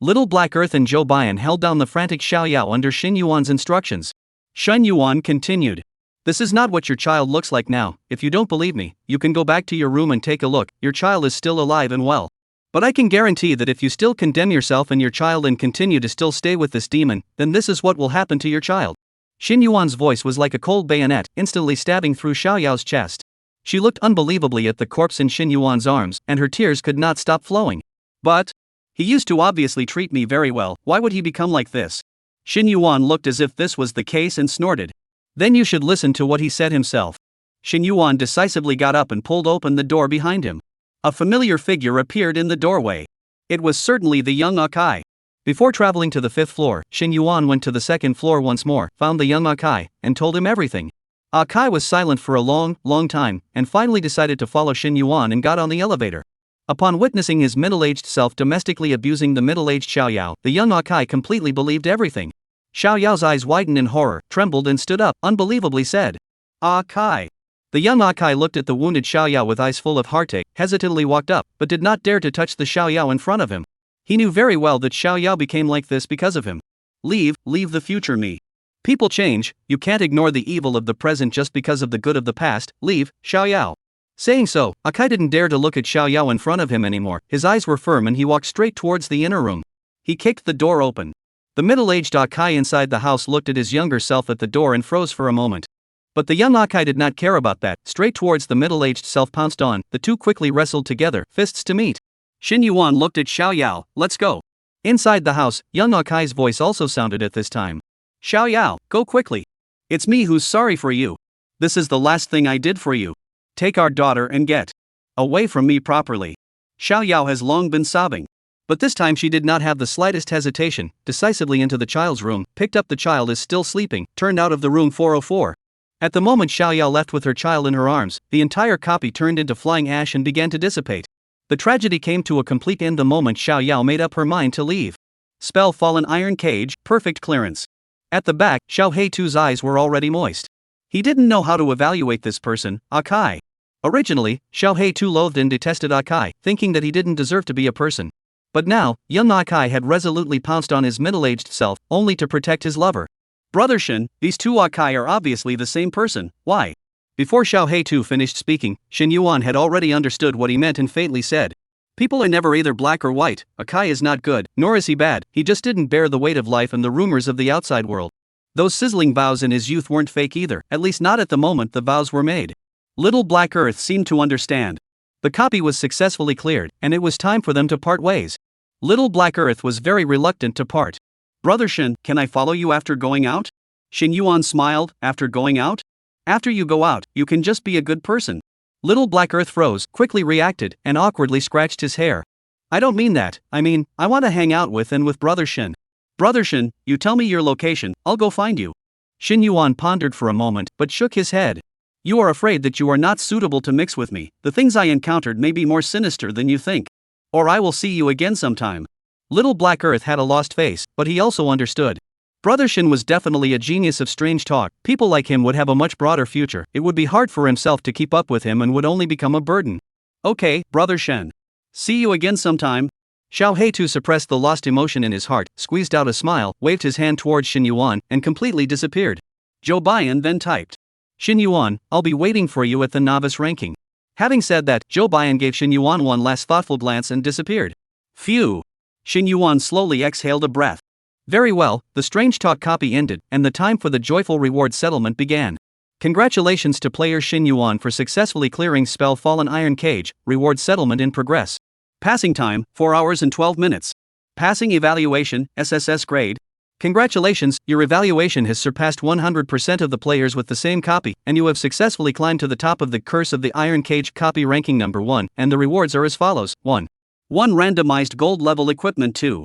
Little Black Earth and Zhou Baiyan held down the frantic Xiaoyao under Xin Yuan's instructions. Shen Yuan continued. This is not what your child looks like now. If you don't believe me, you can go back to your room and take a look. Your child is still alive and well. But I can guarantee that if you still condemn yourself and your child and continue to still stay with this demon, then this is what will happen to your child. Xin Yuan's voice was like a cold bayonet, instantly stabbing through Xiaoyao's chest. She looked unbelievably at the corpse in Xin Yuan's arms, and her tears could not stop flowing. But he used to obviously treat me very well. Why would he become like this? Xin Yuan looked as if this was the case and snorted. Then you should listen to what he said himself. Xin Yuan decisively got up and pulled open the door behind him. A familiar figure appeared in the doorway. It was certainly the young Akai. Before traveling to the 5th floor, Xin Yuan went to the 2nd floor once more, found the young Akai, and told him everything. Akai was silent for a long time, and finally decided to follow Xin Yuan and got on the elevator. Upon witnessing his middle-aged self domestically abusing the middle-aged Xiaoyao, the young Akai completely believed everything. Xiaoyao's eyes widened in horror, trembled and stood up, unbelievably said. Akai. The young Akai looked at the wounded Xiaoyao with eyes full of heartache, hesitantly walked up, but did not dare to touch the Xiaoyao in front of him. He knew very well that Xiaoyao became like this because of him. Leave the future me. People change, you can't ignore the evil of the present just because of the good of the past. Leave, Xiaoyao. Saying so, Akai didn't dare to look at Xiaoyao in front of him anymore. His eyes were firm and he walked straight towards the inner room. He kicked the door open. The middle-aged Akai inside the house looked at his younger self at the door and froze for a moment. But the young Akai did not care about that. Straight towards the middle-aged self pounced on. The two quickly wrestled together, fists to meet. Xin Yuan looked at Xiaoyao. Let's go. Inside the house, young Akai's voice also sounded at this time. Xiaoyao, go quickly. It's me who's sorry for you. This is the last thing I did for you. Take our daughter and get away from me properly. Xiaoyao has long been sobbing. But this time she did not have the slightest hesitation, decisively into the child's room, picked up the child as still sleeping, turned out of the room 404. At the moment Xiaoyao left with her child in her arms, the entire copy turned into flying ash and began to dissipate. The tragedy came to a complete end the moment Xiaoyao made up her mind to leave. Spell fallen iron cage, perfect clearance. At the back, Xiao Heitu's eyes were already moist. He didn't know how to evaluate this person, Akai. Originally, Xiao Heitu loathed and detested Akai, thinking that he didn't deserve to be a person. But now, young Akai had resolutely pounced on his middle-aged self, only to protect his lover. Brother Shin, these two Akai are obviously the same person, why? Before Xiao Heitu finished speaking, Xin Yuan had already understood what he meant and faintly said. People are never either black or white. Akai is not good, nor is he bad, he just didn't bear the weight of life and the rumors of the outside world. Those sizzling vows in his youth weren't fake either, at least not at the moment the vows were made. Little Black Earth seemed to understand. The copy was successfully cleared, and it was time for them to part ways. Little Black Earth was very reluctant to part. Brother Shin, can I follow you after going out? Xin Yuan smiled. After going out? After you go out, you can just be a good person. Little Black Earth froze, quickly reacted, and awkwardly scratched his hair. I don't mean that, I want to hang out with Brother Shin. Brother Shin, you tell me your location, I'll go find you. Xin Yuan pondered for a moment, but shook his head. You are afraid that you are not suitable to mix with me. The things I encountered may be more sinister than you think. Or I will see you again sometime. Little Black Earth had a lost face, but he also understood. Brother Shin was definitely a genius of strange talk. People like him would have a much broader future. It would be hard for himself to keep up with him and would only become a burden. Okay, Brother Shin. See you again sometime. Xiao Heitu suppressed the lost emotion in his heart, squeezed out a smile, waved his hand towards Xin Yuan, and completely disappeared. Zhou Baiyan then typed. Xin Yuan, I'll be waiting for you at the novice ranking. Having said that, Zhou Baiyan gave Xin Yuan one last thoughtful glance and disappeared. Phew. Xin Yuan slowly exhaled a breath. Very well, the strange talk copy ended, and the time for the joyful reward settlement began. Congratulations to player Xin Yuan for successfully clearing spell Fallen Iron Cage, reward settlement in progress. Passing time, 4 hours and 12 minutes. Passing evaluation, SSS grade. Congratulations, your evaluation has surpassed 100% of the players with the same copy, and you have successfully climbed to the top of the Curse of the Iron Cage copy ranking number 1, and the rewards are as follows. 1 randomized gold level equipment. 2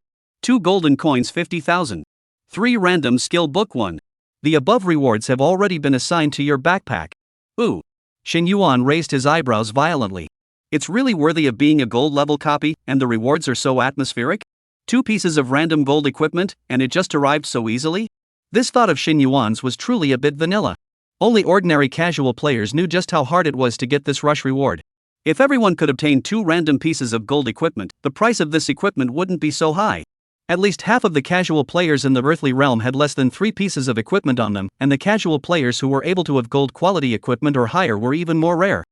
golden coins 50,000. 3 random skill book. 1. The above rewards have already been assigned to your backpack. Ooh. Xin Yuan raised his eyebrows violently. It's really worthy of being a gold level copy, and the rewards are so atmospheric? 2 pieces of random gold equipment, and it just arrived so easily? This thought of Shin Yuan's was truly a bit vanilla. Only ordinary casual players knew just how hard it was to get this rush reward. If everyone could obtain 2 random pieces of gold equipment, the price of this equipment wouldn't be so high. At least half of the casual players in the earthly realm had less than 3 pieces of equipment on them, and the casual players who were able to have gold quality equipment or higher were even more rare.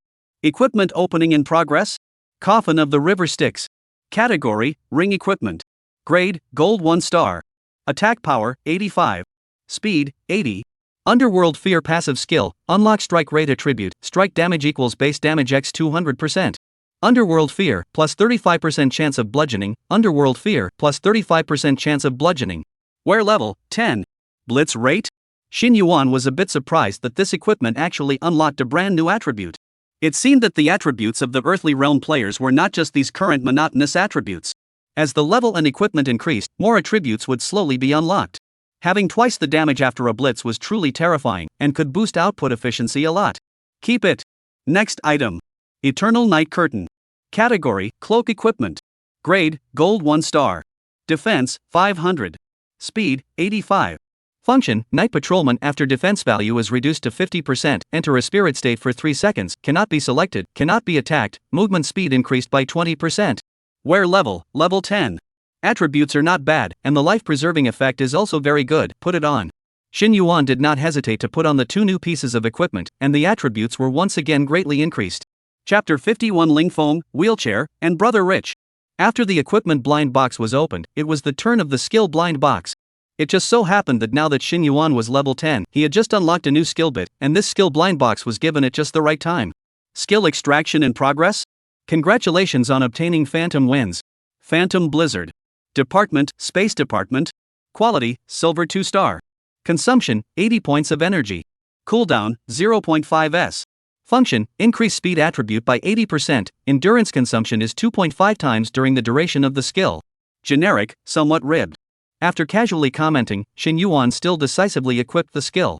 Equipment opening in progress? Coffin of the River Styx. Category: Ring Equipment. Grade: Gold 1 star. Attack power: 85. Speed: 80. Underworld Fear passive skill: unlock strike rate attribute, strike damage equals base damage x 200%. Underworld Fear, plus 35% chance of bludgeoning, Underworld Fear, plus 35% chance of bludgeoning. Wear level: 10. Blitz rate? Shin Yuan was a bit surprised that this equipment actually unlocked a brand new attribute. It seemed that the attributes of the earthly realm players were not just these current monotonous attributes. As the level and equipment increased, more attributes would slowly be unlocked. Having twice the damage after a blitz was truly terrifying, and could boost output efficiency a lot. Keep it. Next item. Eternal Night Curtain. Category: Cloak Equipment. Grade: Gold 1 star. Defense: 500. Speed: 85. Function: Night Patrolman. After defense value is reduced to 50%, enter a spirit state for 3 seconds, cannot be selected, cannot be attacked, movement speed increased by 20%. Wear level: level 10. Attributes are not bad, and the life-preserving effect is also very good, put it on. Shin Yuan did not hesitate to put on the 2 new pieces of equipment, and the attributes were once again greatly increased. Chapter 51: Ling Feng, Wheelchair, and Brother Rich. After the equipment blind box was opened, it was the turn of the skill blind box. It just so happened that now that Shin Yuan was level 10, he had just unlocked a new skill bit, and this skill blind box was given at just the right time. Skill extraction in progress? Congratulations on obtaining Phantom Winds. Phantom Blizzard. Department: Space Department. Quality: Silver 2 star. Consumption: 80 points of energy. Cooldown: 0.5 s. Function: increase speed attribute by 80%, endurance consumption is 2.5 times during the duration of the skill. Generic, somewhat ribbed. After casually commenting, Shin Yuan still decisively equipped the skill.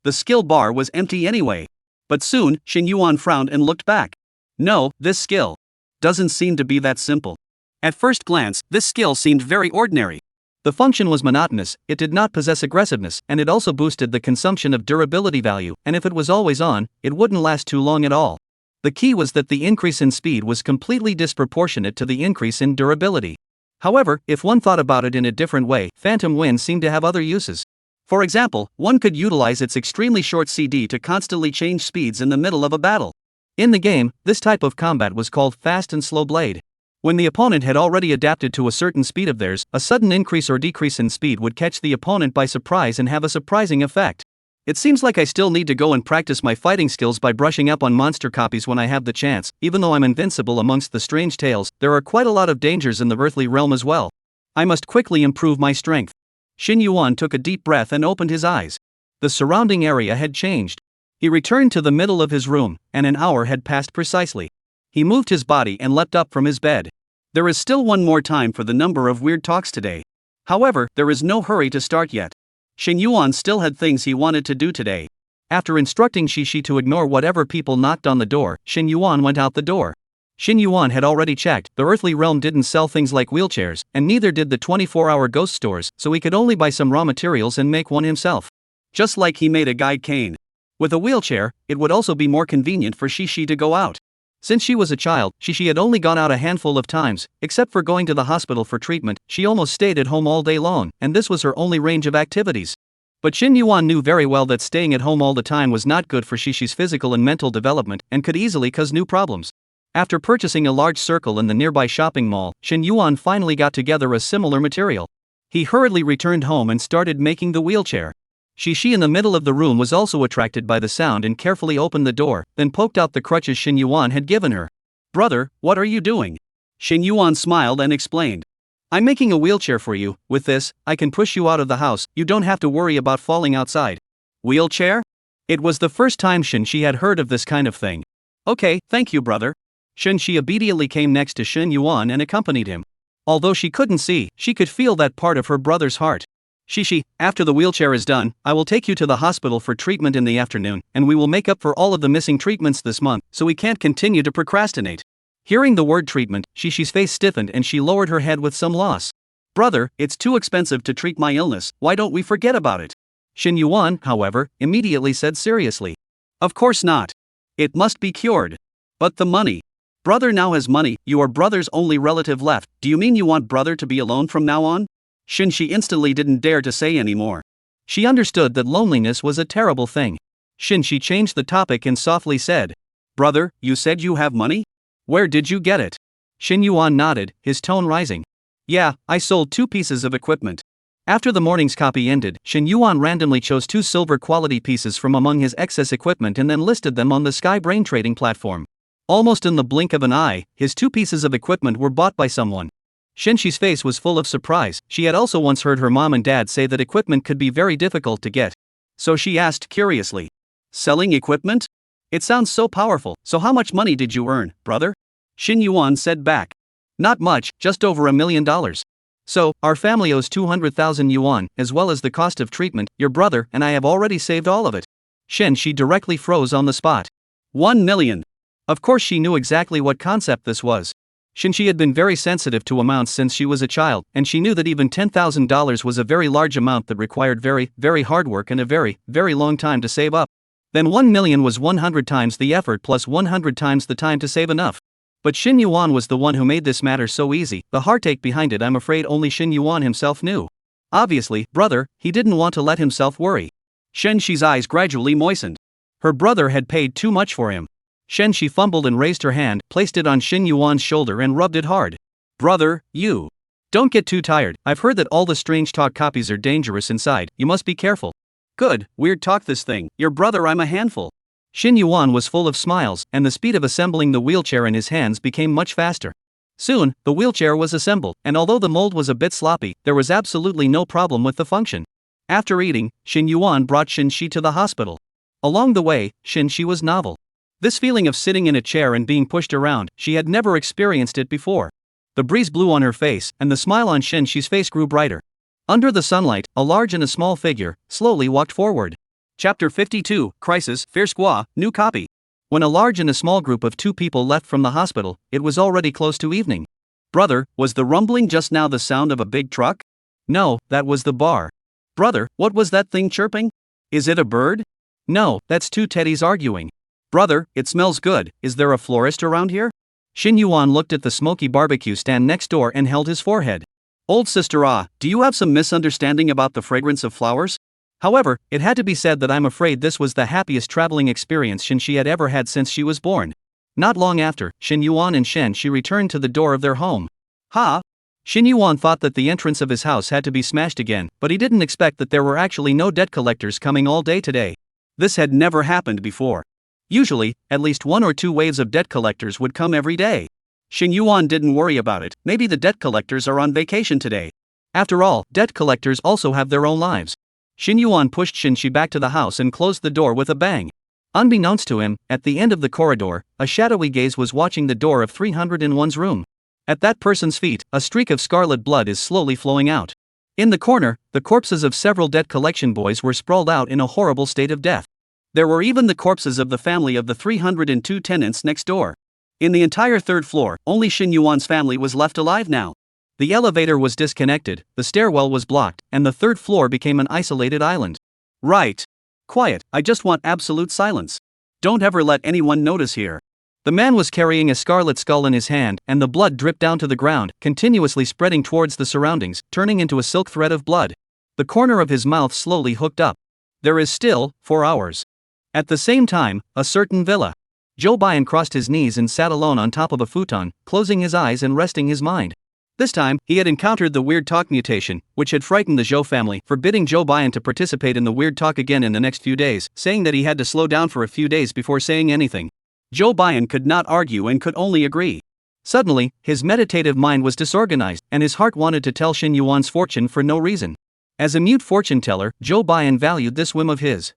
The skill bar was empty anyway. But soon, Shin Yuan frowned and looked back. No, this skill doesn't seem to be that simple. At first glance, this skill seemed very ordinary. The function was monotonous, it did not possess aggressiveness, and it also boosted the consumption of durability value, and if it was always on, it wouldn't last too long at all. The key was that the increase in speed was completely disproportionate to the increase in durability. However, if one thought about it in a different way, Phantom Wind seemed to have other uses. For example, one could utilize its extremely short CD to constantly change speeds in the middle of a battle. In the game, this type of combat was called Fast and Slow Blade. When the opponent had already adapted to a certain speed of theirs, a sudden increase or decrease in speed would catch the opponent by surprise and have a surprising effect. It seems like I still need to go and practice my fighting skills by brushing up on monster copies when I have the chance. Even though I'm invincible amongst the strange tales, there are quite a lot of dangers in the earthly realm as well. I must quickly improve my strength. Shin Yuan took a deep breath and opened his eyes. The surrounding area had changed. He returned to the middle of his room, and an hour had passed precisely. He moved his body and leapt up from his bed. There is still one more time for the number of weird talks today. However, there is no hurry to start yet. Shin Yuan still had things he wanted to do today. After instructing Shishi to ignore whatever people knocked on the door, Shin Yuan went out the door. Shin Yuan had already checked, the earthly realm didn't sell things like wheelchairs, and neither did the 24-hour ghost stores, so he could only buy some raw materials and make one himself. Just like he made a guide cane. With a wheelchair, it would also be more convenient for Shishi to go out. Since she was a child, Shishi had only gone out a handful of times. Except for going to the hospital for treatment, she almost stayed at home all day long, and this was her only range of activities. But Shin Yuan knew very well that staying at home all the time was not good for Shishi's physical and mental development, and could easily cause new problems. After purchasing a large circle in the nearby shopping mall, Shin Yuan finally got together a similar material. He hurriedly returned home and started making the wheelchair. Shishi in the middle of the room was also attracted by the sound and carefully opened the door, then poked out the crutches Shin Yuan had given her. "Brother, what are you doing?" Shin Yuan smiled and explained. "I'm making a wheelchair for you. With this, I can push you out of the house, you don't have to worry about falling outside." Wheelchair? It was the first time Shi had heard of this kind of thing. "Okay, thank you, brother." Shi obediently came next to Shin Yuan and accompanied him. Although she couldn't see, she could feel that part of her brother's heart. "Shishi, after the wheelchair is done, I will take you to the hospital for treatment in the afternoon, and we will make up for all of the missing treatments this month, so we can't continue to procrastinate." Hearing the word treatment, Shishi's face stiffened and she lowered her head with some loss. Brother, it's too expensive to treat my illness, why don't we forget about it? Shin Yuan, however, immediately said seriously. Of course not. It must be cured. But the money. Brother now has money, you are brother's only relative left, do you mean you want brother to be alone from now on? She instantly didn't dare to say any more. She understood that loneliness was a terrible thing. She changed the topic and softly said, Brother, you said you have money? Where did you get it? Shin Yuan nodded, his tone rising. Yeah, I sold 2 pieces of equipment. After the morning's copy ended, Shin Yuan randomly chose 2 silver quality pieces from among his excess equipment and then listed them on the Sky Brain trading platform. Almost in the blink of an eye, his 2 pieces of equipment were bought by someone. Shinshi's face was full of surprise. She had also once heard her mom and dad say that equipment could be very difficult to get. So she asked curiously, selling equipment? It sounds so powerful, so how much money did you earn, brother? Shin Yuan said back. Not much, just over $1 million. So, our family owes 200,000 yuan, as well as the cost of treatment, your brother and I have already saved all of it. She directly froze on the spot. 1 million. Of course she knew exactly what concept this was. She had been very sensitive to amounts since she was a child, and she knew that even $10,000 was a very large amount that required very, very hard work and a very, very long time to save up. Then 1 million was 100 times the effort plus 100 times the time to save enough. But Shin Yuan was the one who made this matter so easy. The heartache behind it I'm afraid only Shin Yuan himself knew. Obviously, brother, he didn't want to let himself worry. Shi's eyes gradually moistened. Her brother had paid too much for him. She fumbled and raised her hand, placed it on Shin Yuan's shoulder and rubbed it hard. Brother, you. Don't get too tired, I've heard that all the strange talk copies are dangerous inside, you must be careful. Good, weird talk this thing, your brother I'm a handful. Shin Yuan was full of smiles, and the speed of assembling the wheelchair in his hands became much faster. Soon, the wheelchair was assembled, and although the mold was a bit sloppy, there was absolutely no problem with the function. After eating, Shin Yuan brought Shin-shi to the hospital. Along the way, Shin-shi was novel. This feeling of sitting in a chair and being pushed around, she had never experienced it before. The breeze blew on her face, and the smile on Shin-shi's face grew brighter. Under the sunlight, a large and a small figure slowly walked forward. Chapter 52, Crisis, Fear Squaw, New Copy. When a large and a small group of 2 people left from the hospital, it was already close to evening. Brother, was the rumbling just now the sound of a big truck? No, that was the bar. Brother, what was that thing chirping? Is it a bird? No, that's 2 teddies arguing. Brother, it smells good, is there a florist around here? Shin Yuan looked at the smoky barbecue stand next door and held his forehead. Old sister, do you have some misunderstanding about the fragrance of flowers? However, it had to be said that I'm afraid this was the happiest traveling experience Shin-shi had ever had since she was born. Not long after, Shin Yuan and Shin-shi returned to the door of their home. Ha! Shin Yuan thought that the entrance of his house had to be smashed again, but he didn't expect that there were actually no debt collectors coming all day today. This had never happened before. Usually, at least 1 or 2 waves of debt collectors would come every day. Shin Yuan didn't worry about it, maybe the debt collectors are on vacation today. After all, debt collectors also have their own lives. Shin Yuan pushed Shin-shi back to the house and closed the door with a bang. Unbeknownst to him, at the end of the corridor, a shadowy gaze was watching the door of 301's room. At that person's feet, a streak of scarlet blood is slowly flowing out. In the corner, the corpses of several debt collection boys were sprawled out in a horrible state of death. There were even the corpses of the family of the 302 tenants next door. In the entire 3rd floor, only Shin Yuan's family was left alive now. The elevator was disconnected, the stairwell was blocked, and the 3rd floor became an isolated island. Right. Quiet, I just want absolute silence. Don't ever let anyone notice here. The man was carrying a scarlet skull in his hand, and the blood dripped down to the ground, continuously spreading towards the surroundings, turning into a silk thread of blood. The corner of his mouth slowly hooked up. There is still 4 hours. At the same time, a certain villa. Zhou Baiyan crossed his knees and sat alone on top of a futon, closing his eyes and resting his mind. This time, he had encountered the weird talk mutation, which had frightened the Zhou family, forbidding Zhou Baiyan to participate in the weird talk again in the next few days, saying that he had to slow down for a few days before saying anything. Zhou Baiyan could not argue and could only agree. Suddenly, his meditative mind was disorganized, and his heart wanted to tell Shin Yuan's fortune for no reason. As a mute fortune teller, Zhou Baiyan valued this whim of his,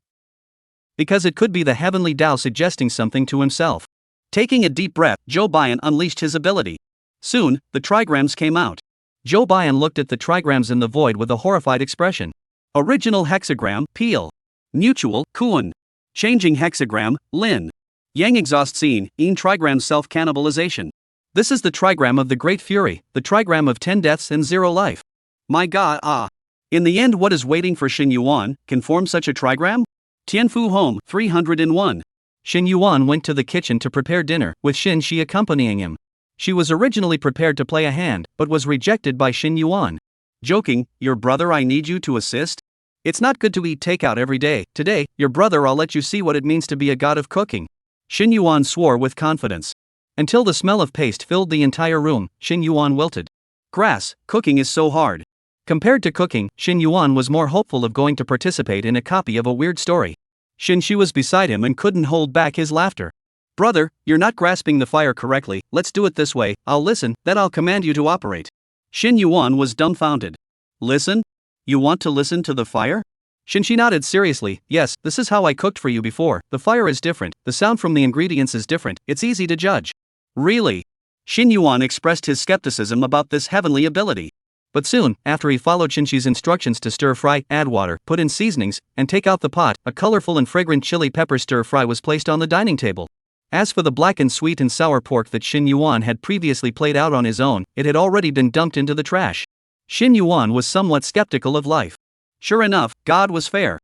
because it could be the heavenly Tao suggesting something to himself. Taking a deep breath, Zhou Baiyan unleashed his ability. Soon, the trigrams came out. Zhou Baiyan looked at the trigrams in the void with a horrified expression. Original hexagram, Peel. Mutual, Kuan. Changing hexagram, Lin. Yang exhaust scene, in trigram self-cannibalization. This is the trigram of the Great Fury, the trigram of 10 deaths and 0 life. My god, ah. In the end, what is waiting for Xin Yuan can form such a trigram? Tianfu Home 301. Xin Yuan went to the kitchen to prepare dinner, with Xin Shi accompanying him. She was originally prepared to play a hand, but was rejected by Xin Yuan. Joking, your brother, I need you to assist? It's not good to eat takeout every day. Today, your brother, I'll let you see what it means to be a god of cooking. Xin Yuan swore with confidence. Until the smell of paste filled the entire room, Xin Yuan wilted. Grass, cooking is so hard. Compared to cooking, Xin Yuan was more hopeful of going to participate in a copy of a weird story. Xin Shi was beside him and couldn't hold back his laughter. Brother, you're not grasping the fire correctly. Let's do it this way. I'll listen, then I'll command you to operate. Xin Yuan was dumbfounded. Listen? You want to listen to the fire? Xin Shi nodded seriously. Yes, this is how I cooked for you before. The fire is different, the sound from the ingredients is different, it's easy to judge. Really? Xin Yuan expressed his skepticism about this heavenly ability. But soon, after he followed Xin Shi's instructions to stir fry, add water, put in seasonings, and take out the pot, a colorful and fragrant chili pepper stir fry was placed on the dining table. As for the blackened sweet and sour pork that Xin Yuan had previously played out on his own, it had already been dumped into the trash. Xin Yuan was somewhat skeptical of life. Sure enough, God was fair.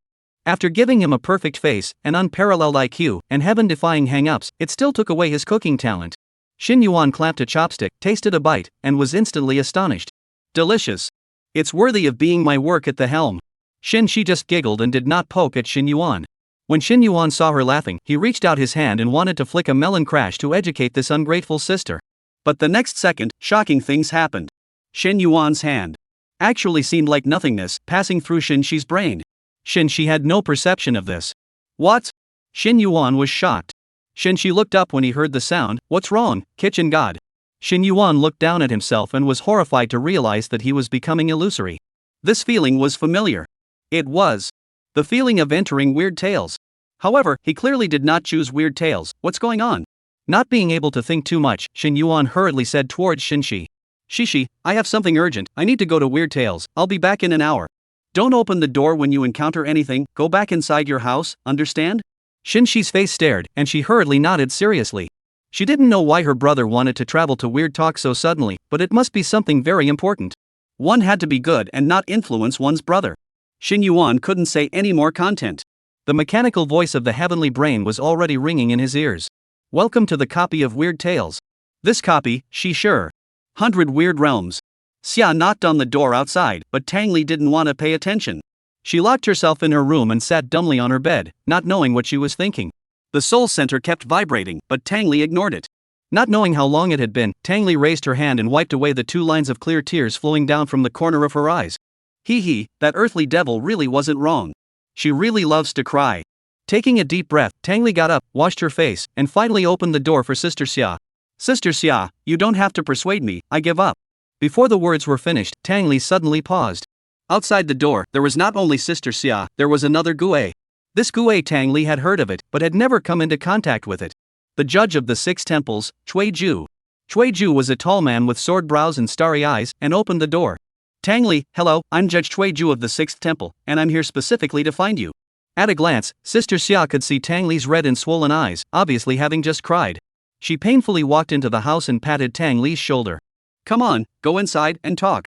After giving him a perfect face, an unparalleled IQ, and heaven-defying hang-ups, it still took away his cooking talent. Xin Yuan clamped a chopstick, tasted a bite, and was instantly astonished. Delicious. It's worthy of being my work at the helm. Xin Shi just giggled and did not poke at Xin Yuan. When Xin Yuan saw her laughing, he reached out his hand and wanted to flick a melon crash to educate this ungrateful sister. But the next second, shocking things happened. Xin Yuan's hand actually seemed like nothingness passing through Xin Shi's brain. Xin Shi had no perception of this. What? Xin Yuan was shocked. Xin Shi looked up when he heard the sound. What's wrong, kitchen god? Xin Yuan looked down at himself and was horrified to realize that he was becoming illusory. This feeling was familiar. It was the feeling of entering Weird Tales. However, he clearly did not choose Weird Tales. What's going on? Not being able to think too much, Xin Yuan hurriedly said towards Xin Shi. Shishi, I have something urgent. I need to go to Weird Tales. I'll be back in an hour. Don't open the door when you encounter anything. Go back inside your house, understand? Xin Shi's face stared, and she hurriedly nodded seriously. She didn't know why her brother wanted to travel to Weird Talk so suddenly, but it must be something very important. One had to be good and not influence one's brother. Xin Yuan couldn't say any more content. The mechanical voice of the heavenly brain was already ringing in his ears. Welcome to the copy of Weird Tales. This copy, she sure. 100 Weird Realms. Xia knocked on the door outside, but Tang Li didn't want to pay attention. She locked herself in her room and sat dumbly on her bed, not knowing what she was thinking. The soul center kept vibrating, but Tang Li ignored it. Not knowing how long it had been, Tang Li raised her hand and wiped away the 2 lines of clear tears flowing down from the corner of her eyes. That earthly devil really wasn't wrong. She really loves to cry. Taking a deep breath, Tang Li got up, washed her face, and finally opened the door for Sister Xia. Sister Xia, you don't have to persuade me, I give up. Before the words were finished, Tang Li suddenly paused. Outside the door, there was not only Sister Xia, there was another Gue. This Gue Tang Li had heard of it, but had never come into contact with it. The judge of the 6 temples, Cui Ju. Cui Ju was a tall man with sword brows and starry eyes, and opened the door. Tang Li, hello, I'm Judge Cui Ju of the 6th temple, and I'm here specifically to find you. At a glance, Sister Xia could see Tang Li's red and swollen eyes, obviously having just cried. She painfully walked into the house and patted Tang Li's shoulder. Come on, go inside and talk.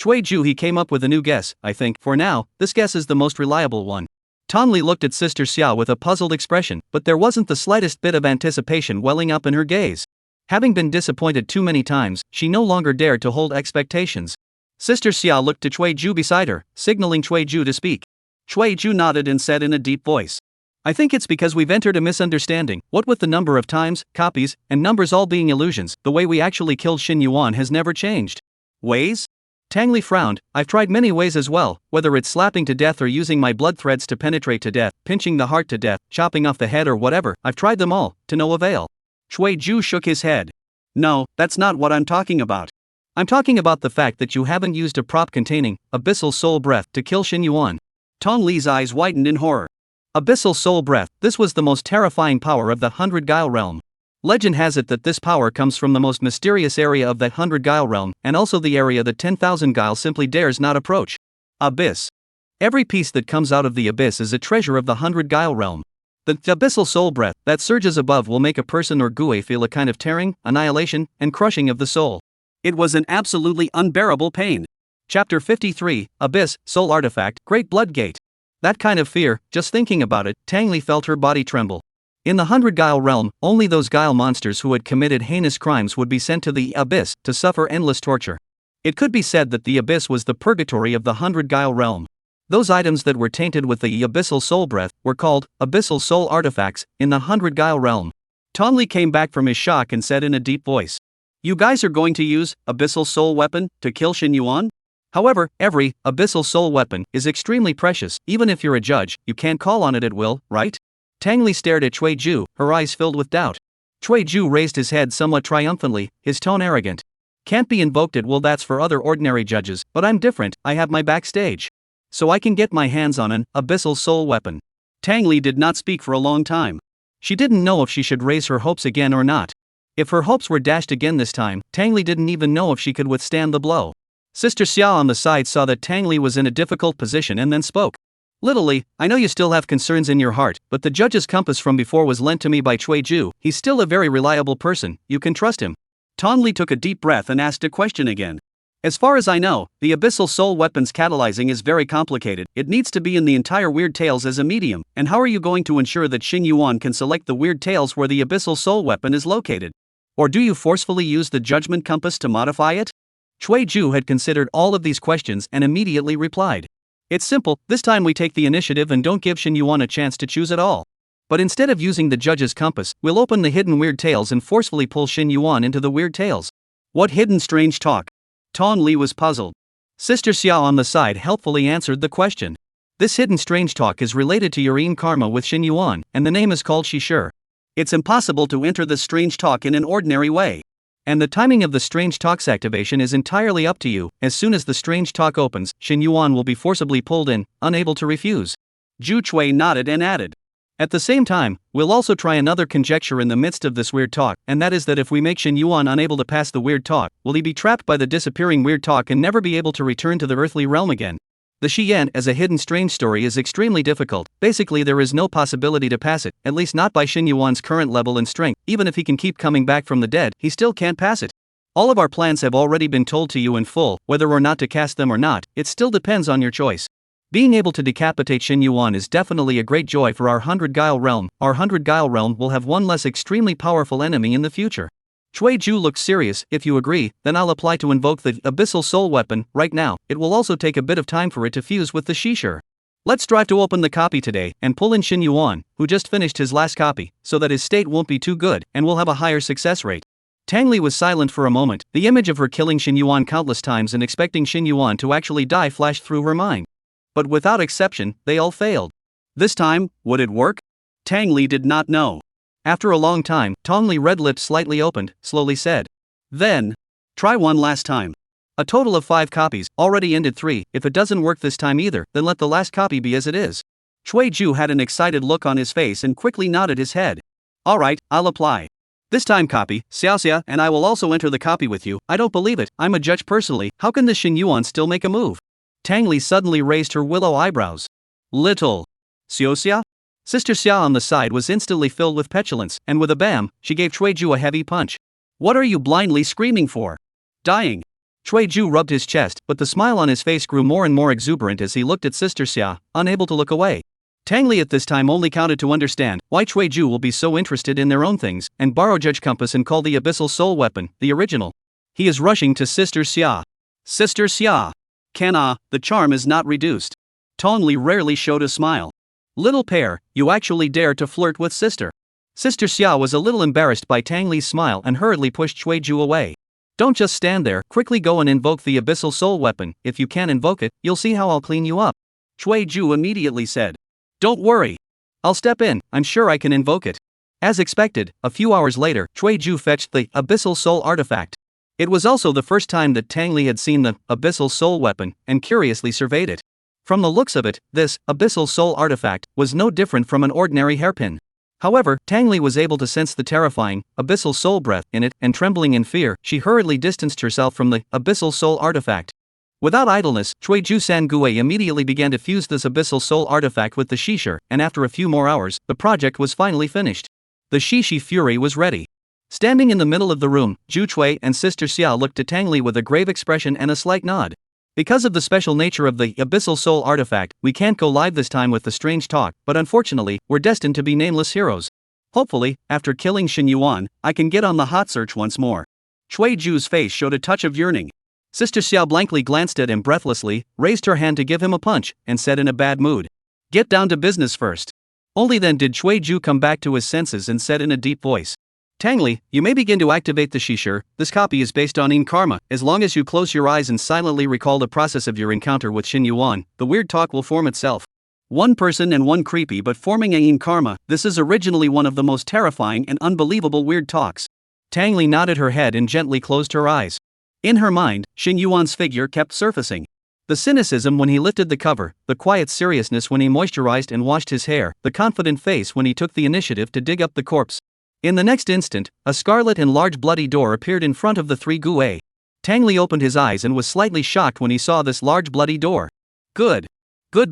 Cui Ju, he came up with a new guess, I think. For now, this guess is the most reliable one. Tang Li looked at Sister Xia with a puzzled expression, but there wasn't the slightest bit of anticipation welling up in her gaze. Having been disappointed too many times, she no longer dared to hold expectations. Sister Xia looked to Cui Ju beside her, signaling Cui Ju to speak. Cui Ju nodded and said in a deep voice. I think it's because we've entered a misunderstanding. What with the number of times, copies, and numbers all being illusions, the way we actually killed Xin Yuan has never changed. Ways? Tang Li frowned. I've tried many ways as well, whether it's slapping to death or using my blood threads to penetrate to death, pinching the heart to death, chopping off the head or whatever. I've tried them all, to no avail. Cui Ju shook his head. No, that's not what I'm talking about. I'm talking about the fact that you haven't used a prop containing abyssal soul breath to kill Xin Yuan. Tang Li's eyes widened in horror. Abyssal soul breath, this was the most terrifying power of the 100 Guile realm. Legend has it that this power comes from the most mysterious area of that 100 Guile realm, and also the area that 10,000 Guile simply dares not approach. Abyss. Every piece that comes out of the abyss is a treasure of the 100 Guile realm. The abyssal soul breath that surges above will make a person or Gue feel a kind of tearing, annihilation, and crushing of the soul. It was an absolutely unbearable pain. Chapter 53, Abyss, Soul Artifact, Great Blood Gate. That kind of fear, just thinking about it, Tang Li felt her body tremble. In the 100 Guile realm, only those Guile monsters who had committed heinous crimes would be sent to the Abyss to suffer endless torture. It could be said that the Abyss was the purgatory of the 100 Guile realm. Those items that were tainted with the abyssal soul breath were called abyssal soul artifacts in the 100 Guile realm. Tong Li came back from his shock and said in a deep voice, "You guys are going to use abyssal soul weapon to kill Shin Yuan?" However, every abyssal soul weapon is extremely precious. Even if you're a judge, you can't call on it at will, right? Tang Li stared at Cui Ju, her eyes filled with doubt. Cui Ju raised his head somewhat triumphantly, his tone arrogant. "Can't be invoked at will, that's for other ordinary judges, but I'm different, I have my backstage. So I can get my hands on an abyssal soul weapon." Tang Li did not speak for a long time. She didn't know if she should raise her hopes again or not. If her hopes were dashed again this time, Tang Li didn't even know if she could withstand the blow. Sister Xia on the side saw that Tang Li was in a difficult position and then spoke. "Little Li, I know you still have concerns in your heart, but the judge's compass from before was lent to me by Cui Ju. He's still a very reliable person, you can trust him." Tong Li took a deep breath and asked a question again. "As far as I know, the abyssal soul weapon's catalyzing is very complicated. It needs to be in the entire Weird Tales as a medium, and how are you going to ensure that Shin Yuan can select the Weird Tales where the abyssal soul weapon is located? Or do you forcefully use the judgment compass to modify it?" Cui Ju had considered all of these questions and immediately replied. "It's simple, this time we take the initiative and don't give Shin Yuan a chance to choose at all. But instead of using the judge's compass, we'll open the hidden Weird Tales and forcefully pull Shin Yuan into the Weird Tales." "What hidden strange talk?" Tong Li was puzzled. Sister Xia on the side helpfully answered the question. "This hidden strange talk is related to your karma with Shin Yuan, and the name is called Shishir. It's impossible to enter this strange talk in an ordinary way. And the timing of the strange talk's activation is entirely up to you. As soon as the strange talk opens, Shin Yuan will be forcibly pulled in, unable to refuse." Ju Chui nodded and added, "At the same time, we'll also try another conjecture in the midst of this weird talk, and that is that if we make Shin Yuan unable to pass the weird talk, will he be trapped by the disappearing weird talk and never be able to return to the earthly realm again? The Xiyan as a hidden strange story is extremely difficult. Basically there is no possibility to pass it, at least not by Shin Yuan's current level and strength. Even if he can keep coming back from the dead, he still can't pass it. All of our plans have already been told to you in full, whether or not to cast them or not, it still depends on your choice. Being able to decapitate Shin Yuan is definitely a great joy for our 100 Guile realm. Our 100 Guile realm will have one less extremely powerful enemy in the future." Cui Ju looked serious. "If you agree, then I'll apply to invoke the abyssal soul weapon right now. It will also take a bit of time for it to fuse with the Shishir. Let's strive to open the copy today and pull in Shin Yuan, who just finished his last copy, so that his state won't be too good and we'll have a higher success rate." Tang Li was silent for a moment. The image of her killing Shin Yuan countless times and expecting Shin Yuan to actually die flashed through her mind. But without exception, they all failed. This time, would it work? Tang Li did not know. After a long time, Tong Li, red lips slightly opened, slowly said, "Then, try one last time." "A total of 5 copies, already ended 3, if it doesn't work this time either, then let the last copy be as it is." Cui Ju had an excited look on his face and quickly nodded his head. "All right, I'll apply. This time copy, Xiaoxia and I will also enter the copy with you." "I don't believe it, I'm a judge personally, how can this Shin Yuan still make a move?" Tang Li suddenly raised her willow eyebrows. "Little Xiaoxia?" Sister Xia on the side was instantly filled with petulance, and with a bam, she gave Cui Ju a heavy punch. "What are you blindly screaming for? Dying?" Cui Ju rubbed his chest, but the smile on his face grew more and more exuberant as he looked at Sister Xia, unable to look away. Tang Li at this time only counted to understand why Cui Ju will be so interested in their own things, and borrow Judge Compass and call the abyssal soul weapon the original. He is rushing to Sister Xia. "Sister Xia! The charm is not reduced." Tong Li rarely showed a smile. "Little pair, you actually dare to flirt with Sister." Sister Xia was a little embarrassed by Tang Li's smile and hurriedly pushed Cui Ju away. "Don't just stand there, quickly go and invoke the abyssal soul weapon. If you can't invoke it, you'll see how I'll clean you up." Cui Ju immediately said, "Don't worry. I'll step in, I'm sure I can invoke it." As expected, a few hours later, Cui Ju fetched the abyssal soul artifact. It was also the first time that Tang Li had seen the abyssal soul weapon, and curiously surveyed it. From the looks of it, this abyssal soul artifact was no different from an ordinary hairpin. However, Tang Li was able to sense the terrifying abyssal soul breath in it, and trembling in fear, she hurriedly distanced herself from the abyssal soul artifact. Without idleness, Chuiju Sangue immediately began to fuse this abyssal soul artifact with the Shishir, and after a few more hours, the project was finally finished. The Shishi Fury was ready. Standing in the middle of the room, Ju Chui and Sister Xiao looked at Tang Li with a grave expression and a slight nod. Because of the special nature of the abyssal soul artifact, we can't go live this time with the strange talk, but unfortunately, we're destined to be nameless heroes. Hopefully, after killing Xin Yuan, I can get on the hot search once more. Chui Ju's face showed a touch of yearning. Sister Xiao blankly glanced at him breathlessly, raised her hand to give him a punch, and said in a bad mood, "Get down to business first." Only then did Chui Ju come back to his senses and said in a deep voice, "Tang Li, you may begin to activate the Shishir. This copy is based on In Karma. As long as you close your eyes and silently recall the process of your encounter with Xin Yuan, the weird talk will form itself." One person and one creepy but forming a In Karma, this is originally one of the most terrifying and unbelievable weird talks. Tang Li nodded her head and gently closed her eyes. In her mind, Xin Yuan's figure kept surfacing. The cynicism when he lifted the cover, the quiet seriousness when he moisturized and washed his hair, the confident face when he took the initiative to dig up the corpse. In the next instant, a scarlet and large bloody door appeared in front of the three Gue. Tang Li opened his eyes and was slightly shocked when he saw this large bloody door. Good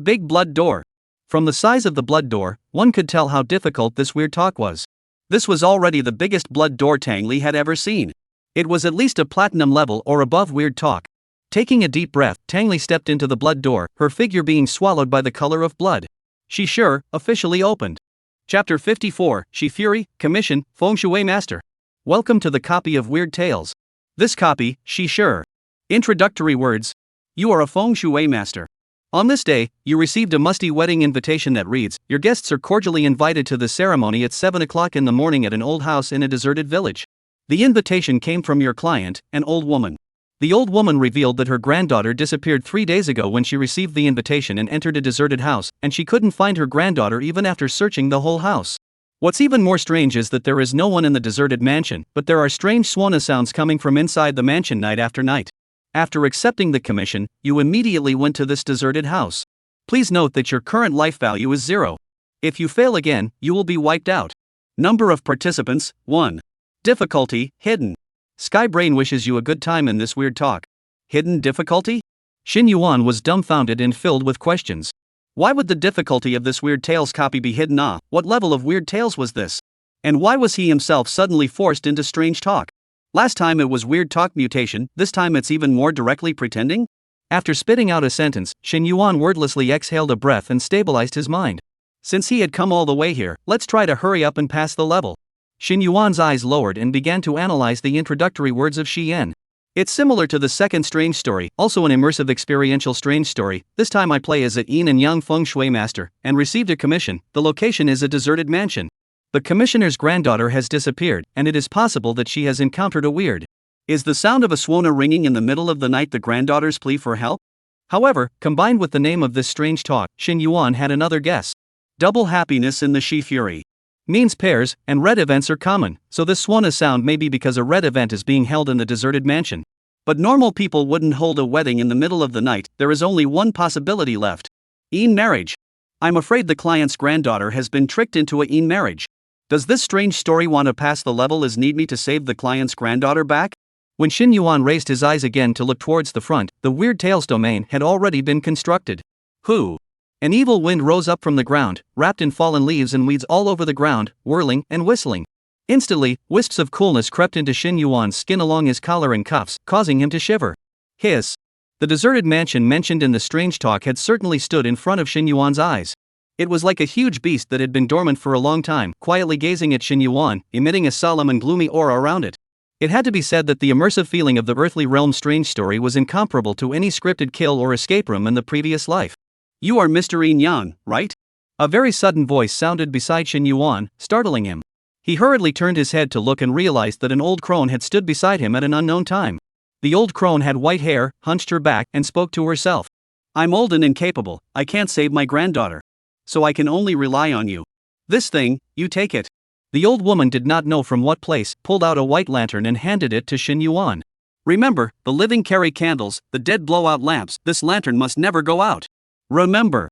big blood door. From the size of the blood door, one could tell how difficult this weird talk was. This was already the biggest blood door Tang Li had ever seen. It was at least a platinum level or above weird talk. Taking a deep breath, Tang Li stepped into the blood door, her figure being swallowed by the color of blood. Shishir, officially opened. Chapter 54, Shi Fury, Commission, Feng Shui Master. Welcome to the copy of Weird Tales. This copy, Shishir. Introductory words. You are a Feng Shui Master. On this day, you received a musty wedding invitation that reads, your guests are cordially invited to the ceremony at 7 o'clock in the morning at an old house in a deserted village. The invitation came from your client, an old woman. The old woman revealed that her granddaughter disappeared 3 days ago when she received the invitation and entered a deserted house, and she couldn't find her granddaughter even after searching the whole house. What's even more strange is that there is no one in the deserted mansion, but there are strange swana sounds coming from inside the mansion night after night. After accepting the commission, you immediately went to this deserted house. Please note that your current life value is 0. If you fail again, you will be wiped out. Number of participants, 1. Difficulty, hidden. Sky Brain wishes you a good time in this weird talk. Hidden difficulty? Xin Yuan was dumbfounded and filled with questions. Why would the difficulty of this Weird Tales copy be hidden? What level of Weird Tales was this? And why was he himself suddenly forced into strange talk? Last time it was weird talk mutation, this time it's even more directly pretending? After spitting out a sentence, Xin Yuan wordlessly exhaled a breath and stabilized his mind. Since he had come all the way here, let's try to hurry up and pass the level. Xin Yuan's eyes lowered and began to analyze the introductory words of Shi Yan. It's similar to the second strange story, also an immersive experiential strange story. This time I play as a yin and yang feng shui master, and received a commission. The location is a deserted mansion. The commissioner's granddaughter has disappeared, and it is possible that she has encountered a weird. Is the sound of a swana ringing in the middle of the night the granddaughter's plea for help? However, combined with the name of this strange talk, Xin Yuan had another guess. Double happiness in the Shi Fury. Means pairs, and red events are common, so this swana sound may be because a red event is being held in the deserted mansion. But normal people wouldn't hold a wedding in the middle of the night. There is only one possibility left. In marriage. I'm afraid the client's granddaughter has been tricked into a in marriage. Does this strange story want to pass the level as need me to save the client's granddaughter back? When Xin Yuan raised his eyes again to look towards the front, the Weird Tales domain had already been constructed. Who? An evil wind rose up from the ground, wrapped in fallen leaves and weeds all over the ground, whirling and whistling. Instantly, wisps of coolness crept into Xin Yuan's skin along his collar and cuffs, causing him to shiver. Hiss. The deserted mansion mentioned in the strange talk had certainly stood in front of Xin Yuan's eyes. It was like a huge beast that had been dormant for a long time, quietly gazing at Xin Yuan, emitting a solemn and gloomy aura around it. It had to be said that the immersive feeling of the earthly realm strange story was incomparable to any scripted kill or escape room in the previous life. You are Mr. Yin Yang, right? A very sudden voice sounded beside Xin Yuan, startling him. He hurriedly turned his head to look and realized that an old crone had stood beside him at an unknown time. The old crone had white hair, hunched her back, and spoke to herself. I'm old and incapable, I can't save my granddaughter. So I can only rely on you. This thing, you take it. The old woman did not know from what place, pulled out a white lantern and handed it to Xin Yuan. Remember, the living carry candles, the dead blow out lamps, this lantern must never go out. Remember.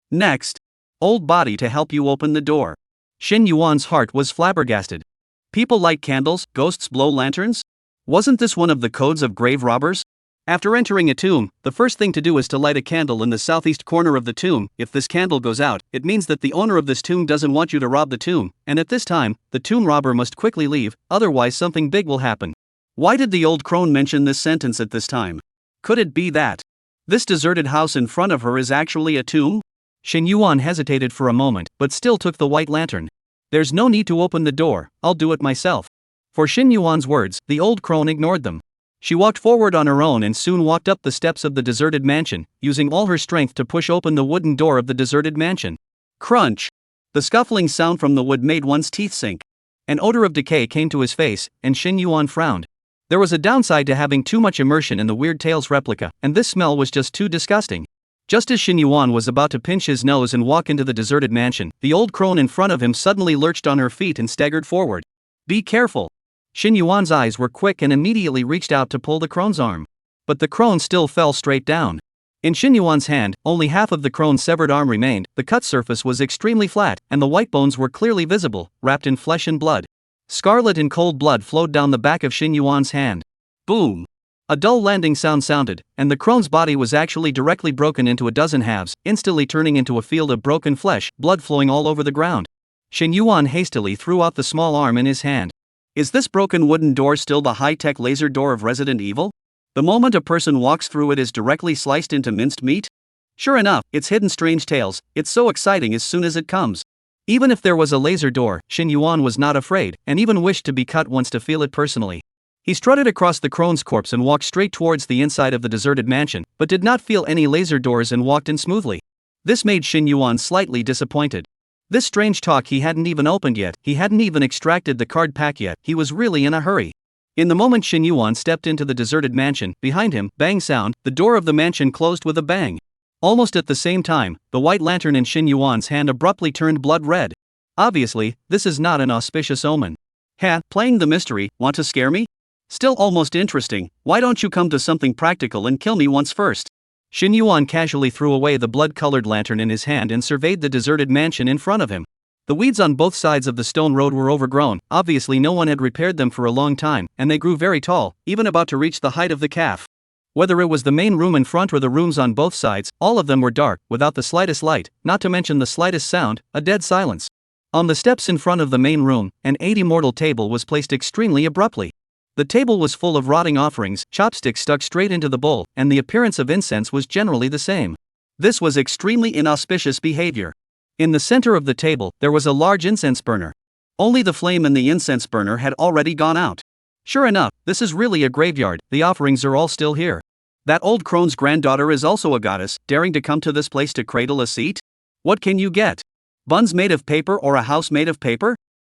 Next. Old body to help you open the door. Xin Yuan's heart was flabbergasted. People light candles, ghosts blow lanterns? Wasn't this one of the codes of grave robbers? After entering a tomb, the first thing to do is to light a candle in the southeast corner of the tomb. If this candle goes out, it means that the owner of this tomb doesn't want you to rob the tomb, and at this time, the tomb robber must quickly leave, otherwise something big will happen. Why did the old crone mention this sentence at this time? Could it be that this deserted house in front of her is actually a tomb? Shin Yuan hesitated for a moment, but still took the white lantern. There's no need to open the door, I'll do it myself. For Shin Yuan's words, the old crone ignored them. She walked forward on her own and soon walked up the steps of the deserted mansion, using all her strength to push open the wooden door of the deserted mansion. Crunch! The scuffling sound from the wood made one's teeth sink. An odor of decay came to his face, and Shin Yuan frowned. There was a downside to having too much immersion in the Weird Tales replica, and this smell was just too disgusting. Just as Shin Yuan was about to pinch his nose and walk into the deserted mansion, the old crone in front of him suddenly lurched on her feet and staggered forward. Be careful! Shin Yuan's eyes were quick and immediately reached out to pull the crone's arm. But the crone still fell straight down. In Shin Yuan's hand, only half of the crone's severed arm remained. The cut surface was extremely flat, and the white bones were clearly visible, wrapped in flesh and blood. Scarlet and cold blood flowed down the back of Shin Yuan's hand. Boom! A dull landing sound sounded, and the crone's body was actually directly broken into a dozen halves, instantly turning into a field of broken flesh, blood flowing all over the ground. Shin Yuan hastily threw out the small arm in his hand. Is this broken wooden door still the high-tech laser door of Resident Evil? The moment a person walks through it is directly sliced into minced meat? Sure enough, it's hidden strange tales. It's so exciting as soon as it comes. Even if there was a laser door, Shin Yuan was not afraid, and even wished to be cut once to feel it personally. He strutted across the crone's corpse and walked straight towards the inside of the deserted mansion, but did not feel any laser doors and walked in smoothly. This made Shin Yuan slightly disappointed. This strange talk he hadn't even opened yet, he hadn't even extracted the card pack yet, he was really in a hurry. In the moment Shin Yuan stepped into the deserted mansion, behind him, bang sound, the door of the mansion closed with a bang. Almost at the same time, the white lantern in Shin Yuan's hand abruptly turned blood red. Obviously, this is not an auspicious omen. Ha, playing the mystery, want to scare me? Still almost interesting, why don't you come to something practical and kill me once first? Shin Yuan casually threw away the blood-colored lantern in his hand and surveyed the deserted mansion in front of him. The weeds on both sides of the stone road were overgrown, obviously no one had repaired them for a long time, and they grew very tall, even about to reach the height of the calf. Whether it was the main room in front or the rooms on both sides, all of them were dark, without the slightest light, not to mention the slightest sound, a dead silence. On the steps in front of the main room, an immortal table was placed extremely abruptly. The table was full of rotting offerings, chopsticks stuck straight into the bowl, and the appearance of incense was generally the same. This was extremely inauspicious behavior. In the center of the table, there was a large incense burner. Only the flame in the incense burner had already gone out. Sure enough, this is really a graveyard, the offerings are all still here. That old crone's granddaughter is also a goddess, daring to come to this place to cradle a seat? What can you get? Buns made of paper or a house made of paper?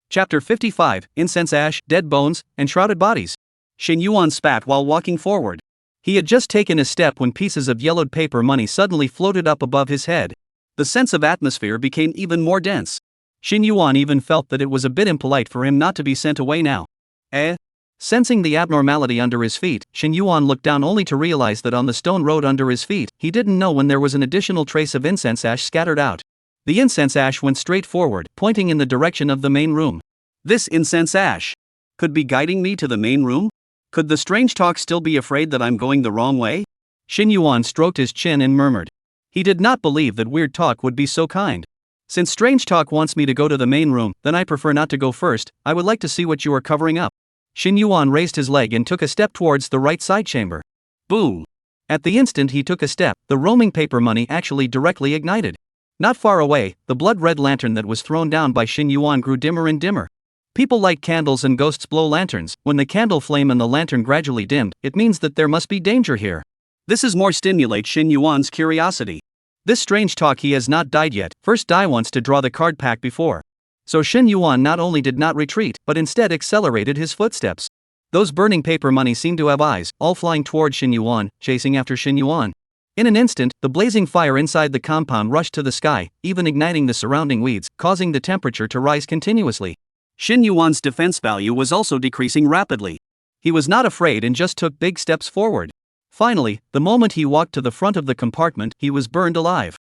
Chapter 55, Incense Ash, Dead Bones, and Shrouded Bodies. Shin Yuan spat while walking forward. He had just taken a step when pieces of yellowed paper money suddenly floated up above his head. The sense of atmosphere became even more dense. Shin Yuan even felt that it was a bit impolite for him not to be sent away now. Sensing the abnormality under his feet, Shin Yuan looked down only to realize that on the stone road under his feet, he didn't know when there was an additional trace of incense ash scattered out. The incense ash went straight forward, pointing in the direction of the main room. This incense ash could be guiding me to the main room? Could the strange talk still be afraid that I'm going the wrong way? Shin Yuan stroked his chin and murmured. He did not believe that weird talk would be so kind. Since strange talk wants me to go to the main room, then I prefer not to go first. I would like to see what you are covering up. Shin Yuan raised his leg and took a step towards the right side chamber. Boom! At the instant he took a step, the roaming paper money actually directly ignited. Not far away, the blood-red lantern that was thrown down by Shin Yuan grew dimmer and dimmer. People light candles and ghosts blow lanterns. When the candle flame and the lantern gradually dimmed, it means that there must be danger here. This is more stimulate Shin Yuan's curiosity. This strange talk he has not died yet, first die once to draw the card pack before. So Shin Yuan not only did not retreat, but instead accelerated his footsteps. Those burning paper money seemed to have eyes, all flying toward Shin Yuan, chasing after Shin Yuan. In an instant, the blazing fire inside the compound rushed to the sky, even igniting the surrounding weeds, causing the temperature to rise continuously. Shin Yuan's defense value was also decreasing rapidly. He was not afraid and just took big steps forward. Finally, the moment he walked to the front of the compartment, he was burned alive.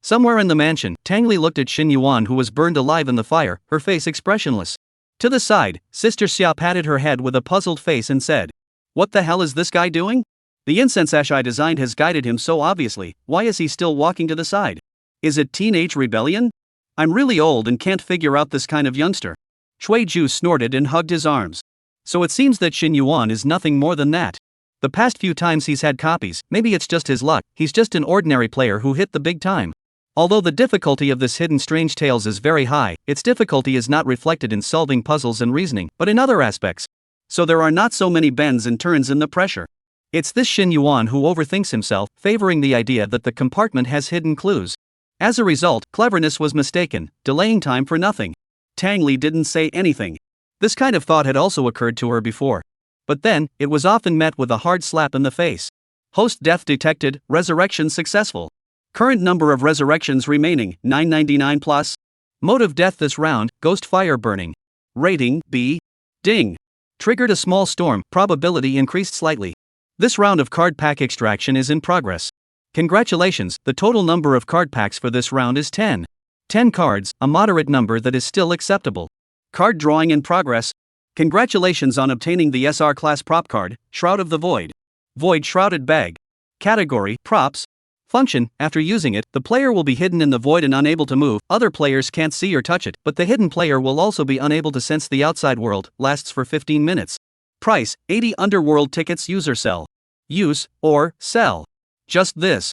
Somewhere in the mansion, Tang Li looked at Shin Yuan, who was burned alive in the fire, her face expressionless. To the side, Sister Xia patted her head with a puzzled face and said, "What the hell is this guy doing? The incense ash I designed has guided him so obviously, why is he still walking to the side? Is it teenage rebellion? I'm really old and can't figure out this kind of youngster. Shui Ju snorted and hugged his arms. So it seems that Xin Yuan is nothing more than that. The past few times he's had copies, maybe it's just his luck, he's just an ordinary player who hit the big time. Although the difficulty of this hidden strange tales is very high, its difficulty is not reflected in solving puzzles and reasoning, but in other aspects. So there are not so many bends and turns in the pressure. It's this Xin Yuan who overthinks himself, favoring the idea that the compartment has hidden clues. As a result, cleverness was mistaken, delaying time for nothing. Tang Li didn't say anything. This kind of thought had also occurred to her before. But then, it was often met with a hard slap in the face. Host death detected, resurrection successful. Current number of resurrections remaining, 999 plus. Mode of death this round, ghost fire burning. Rating, B. Ding. Triggered a small storm, probability increased slightly. This round of card pack extraction is in progress. Congratulations, the total number of card packs for this round is 10. 10 cards, a moderate number that is still acceptable. Card drawing in progress. Congratulations on obtaining the SR class prop card, Shroud of the Void. Void Shrouded Bag. Category, Props. Function, after using it, the player will be hidden in the void and unable to move, other players can't see or touch it, but the hidden player will also be unable to sense the outside world, lasts for 15 minutes. Price, 80 Underworld tickets user sell. Use, or, sell. Just this.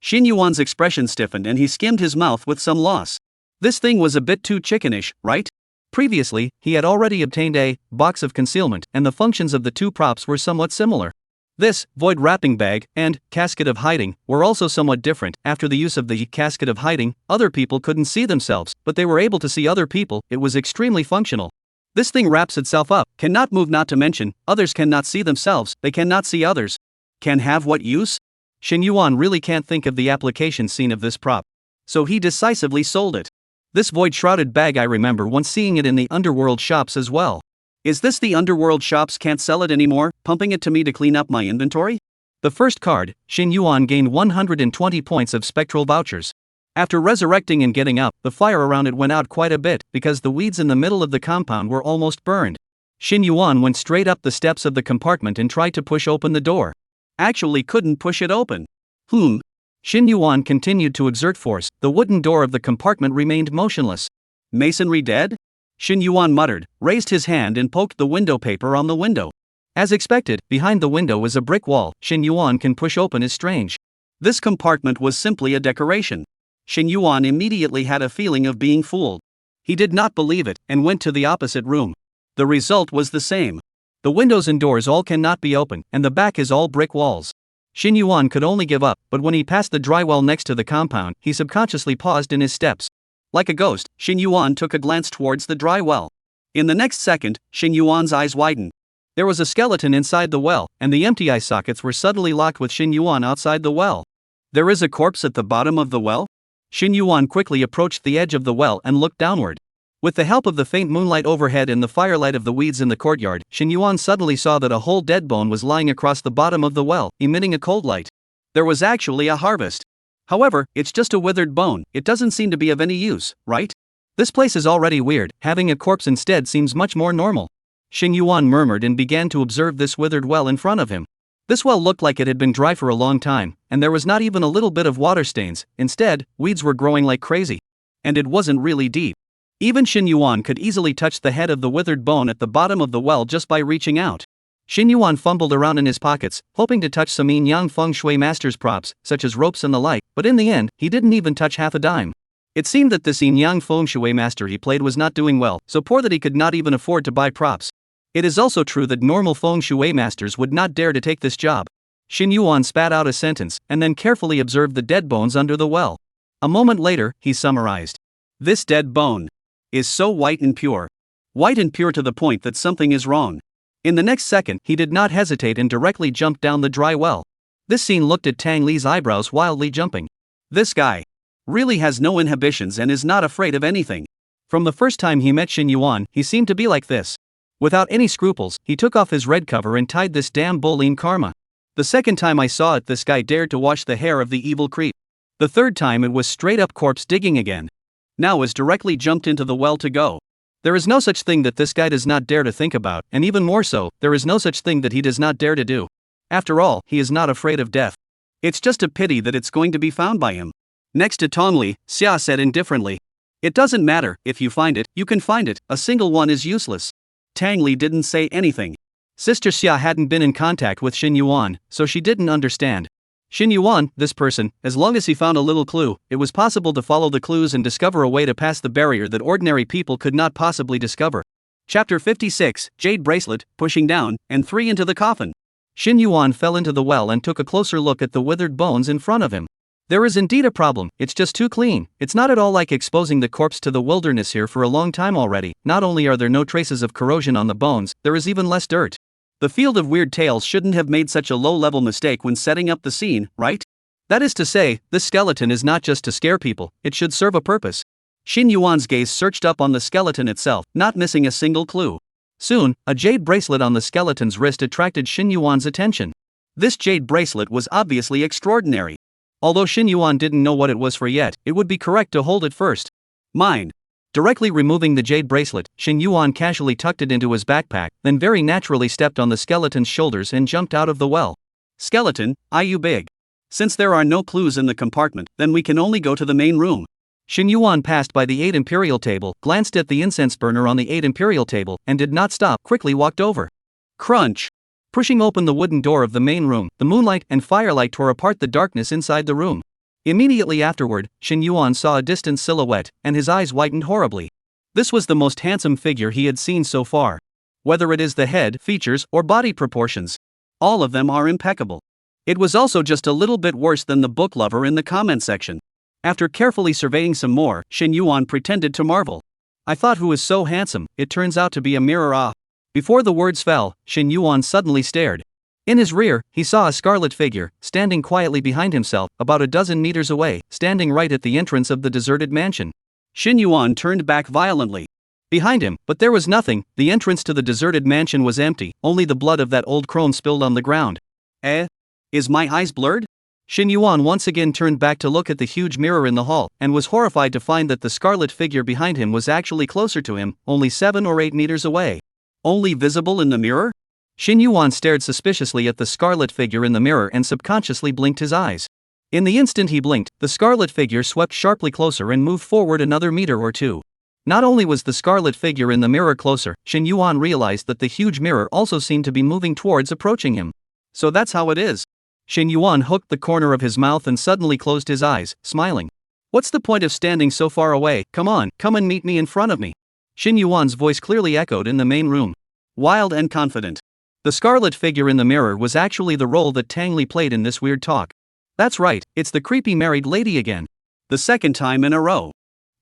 Xin Yuan's expression stiffened and he skimmed his mouth with some loss. This thing was a bit too chickenish, right? Previously, he had already obtained a box of concealment, and the functions of the two props were somewhat similar. This, void wrapping bag, and casket of hiding, were also somewhat different. After the use of the casket of hiding, other people couldn't see themselves, but they were able to see other people. It was extremely functional. This thing wraps itself up, cannot move, not to mention, others cannot see themselves, they cannot see others. Can have what use? Xin Yuan really can't think of the application scene of this prop. So he decisively sold it. This void shrouded bag, I remember once seeing it in the underworld shops as well. Is this the underworld shops can't sell it anymore, pumping it to me to clean up my inventory? The first card, Xin Yuan gained 120 points of spectral vouchers. After resurrecting and getting up, the fire around it went out quite a bit, because the weeds in the middle of the compound were almost burned. Xin Yuan went straight up the steps of the compartment and tried to push open the door. Actually couldn't push it open. Xin Yuan continued to exert force, the wooden door of the compartment remained motionless. Masonry dead? Xin Yuan muttered, raised his hand and poked the window paper on the window. As expected, behind the window was a brick wall. Xin Yuan can push open is strange. This compartment was simply a decoration. Xin Yuan immediately had a feeling of being fooled. He did not believe it, and went to the opposite room. The result was the same. The windows and doors all cannot be opened, and the back is all brick walls. Xin Yuan could only give up, but when he passed the dry well next to the compound, he subconsciously paused in his steps. Like a ghost, Xin Yuan took a glance towards the dry well. In the next second, Xin Yuan's eyes widened. There was a skeleton inside the well, and the empty eye sockets were suddenly locked with Xin Yuan outside the well. There is a corpse at the bottom of the well? Xin Yuan quickly approached the edge of the well and looked downward. With the help of the faint moonlight overhead and the firelight of the weeds in the courtyard, Xin Yuan suddenly saw that a whole dead bone was lying across the bottom of the well, emitting a cold light. There was actually a harvest. However, it's just a withered bone, it doesn't seem to be of any use, right? This place is already weird, having a corpse instead seems much more normal. Xin Yuan murmured and began to observe this withered well in front of him. This well looked like it had been dry for a long time, and there was not even a little bit of water stains. Instead, weeds were growing like crazy. And it wasn't really deep. Even Xin Yuan could easily touch the head of the withered bone at the bottom of the well just by reaching out. Xin Yuan fumbled around in his pockets, hoping to touch some yin-yang feng shui master's props, such as ropes and the like, but in the end, he didn't even touch half a dime. It seemed that this yin-yang feng shui master he played was not doing well, so poor that he could not even afford to buy props. It is also true that normal feng shui masters would not dare to take this job. Xin Yuan spat out a sentence, and then carefully observed the dead bones under the well. A moment later, he summarized. This dead bone is so white and pure. White and pure to the point that something is wrong. In the next second, he did not hesitate and directly jumped down the dry well. This scene looked at Tang Li's eyebrows wildly jumping. This guy really has no inhibitions and is not afraid of anything. From the first time he met Xin Yuan, he seemed to be like this. Without any scruples, he took off his red cover and tied this damn bull in karma. The second time I saw it, this guy dared to wash the hair of the evil creep. The third time it was straight up corpse digging again. Now is directly jumped into the well to go. There is no such thing that this guy does not dare to think about, and even more so, there is no such thing that he does not dare to do. After all, he is not afraid of death. It's just a pity that it's going to be found by him. Next to Tongli, Xia said indifferently. It doesn't matter, if you find it, you can find it, a single one is useless. Tang Li didn't say anything. Sister Xia hadn't been in contact with Xin Yuan, so she didn't understand. Xin Yuan, this person, as long as he found a little clue, it was possible to follow the clues and discover a way to pass the barrier that ordinary people could not possibly discover. Chapter 56, Jade Bracelet, Pushing Down, and 3 into the Coffin. Xin Yuan fell into the well and took a closer look at the withered bones in front of him. There is indeed a problem, it's just too clean. It's not at all like exposing the corpse to the wilderness here for a long time already. Not only are there no traces of corrosion on the bones, there is even less dirt. The Field of Weird Tales shouldn't have made such a low-level mistake when setting up the scene, right? That is to say, this skeleton is not just to scare people, it should serve a purpose. Xin Yuan's gaze searched up on the skeleton itself, not missing a single clue. Soon, a jade bracelet on the skeleton's wrist attracted Xin Yuan's attention. This jade bracelet was obviously extraordinary. Although Xin Yuan didn't know what it was for yet, it would be correct to hold it first. Mine. Directly removing the jade bracelet, Xin Yuan casually tucked it into his backpack, then very naturally stepped on the skeleton's shoulders and jumped out of the well. Skeleton, are you big? Since there are no clues in the compartment, then we can only go to the main room. Xin Yuan passed by the 8 imperial table, glanced at the incense burner on the 8 imperial table, and did not stop, quickly walked over. Crunch! Pushing open the wooden door of the main room, the moonlight and firelight tore apart the darkness inside the room. Immediately afterward, Xin Yuan saw a distant silhouette, and his eyes whitened horribly. This was the most handsome figure he had seen so far. Whether it is the head, features, or body proportions, all of them are impeccable. It was also just a little bit worse than the book lover in the comment section. After carefully surveying some more, Xin Yuan pretended to marvel. I thought who is so handsome, it turns out to be a mirror ah. Before the words fell, Xin Yuan suddenly stared. In his rear, he saw a scarlet figure, standing quietly behind himself, about a dozen meters away, standing right at the entrance of the deserted mansion. Xin Yuan turned back violently. Behind him, but there was nothing, the entrance to the deserted mansion was empty, only the blood of that old crone spilled on the ground. Is my eyes blurred? Xin Yuan once again turned back to look at the huge mirror in the hall, and was horrified to find that the scarlet figure behind him was actually closer to him, only 7 or 8 meters away. Only visible in the mirror? Xin Yuan stared suspiciously at the scarlet figure in the mirror and subconsciously blinked his eyes. In the instant he blinked, the scarlet figure swept sharply closer and moved forward another meter or two. Not only was the scarlet figure in the mirror closer, Xin Yuan realized that the huge mirror also seemed to be moving towards approaching him. So that's how it is. Xin Yuan hooked the corner of his mouth and suddenly closed his eyes, smiling. What's the point of standing so far away? Come on, come and meet me in front of me. Xin Yuan's voice clearly echoed in the main room. Wild and confident. The scarlet figure in the mirror was actually the role that Tang Li played in this weird talk. That's right, it's the creepy married lady again. The second time in a row.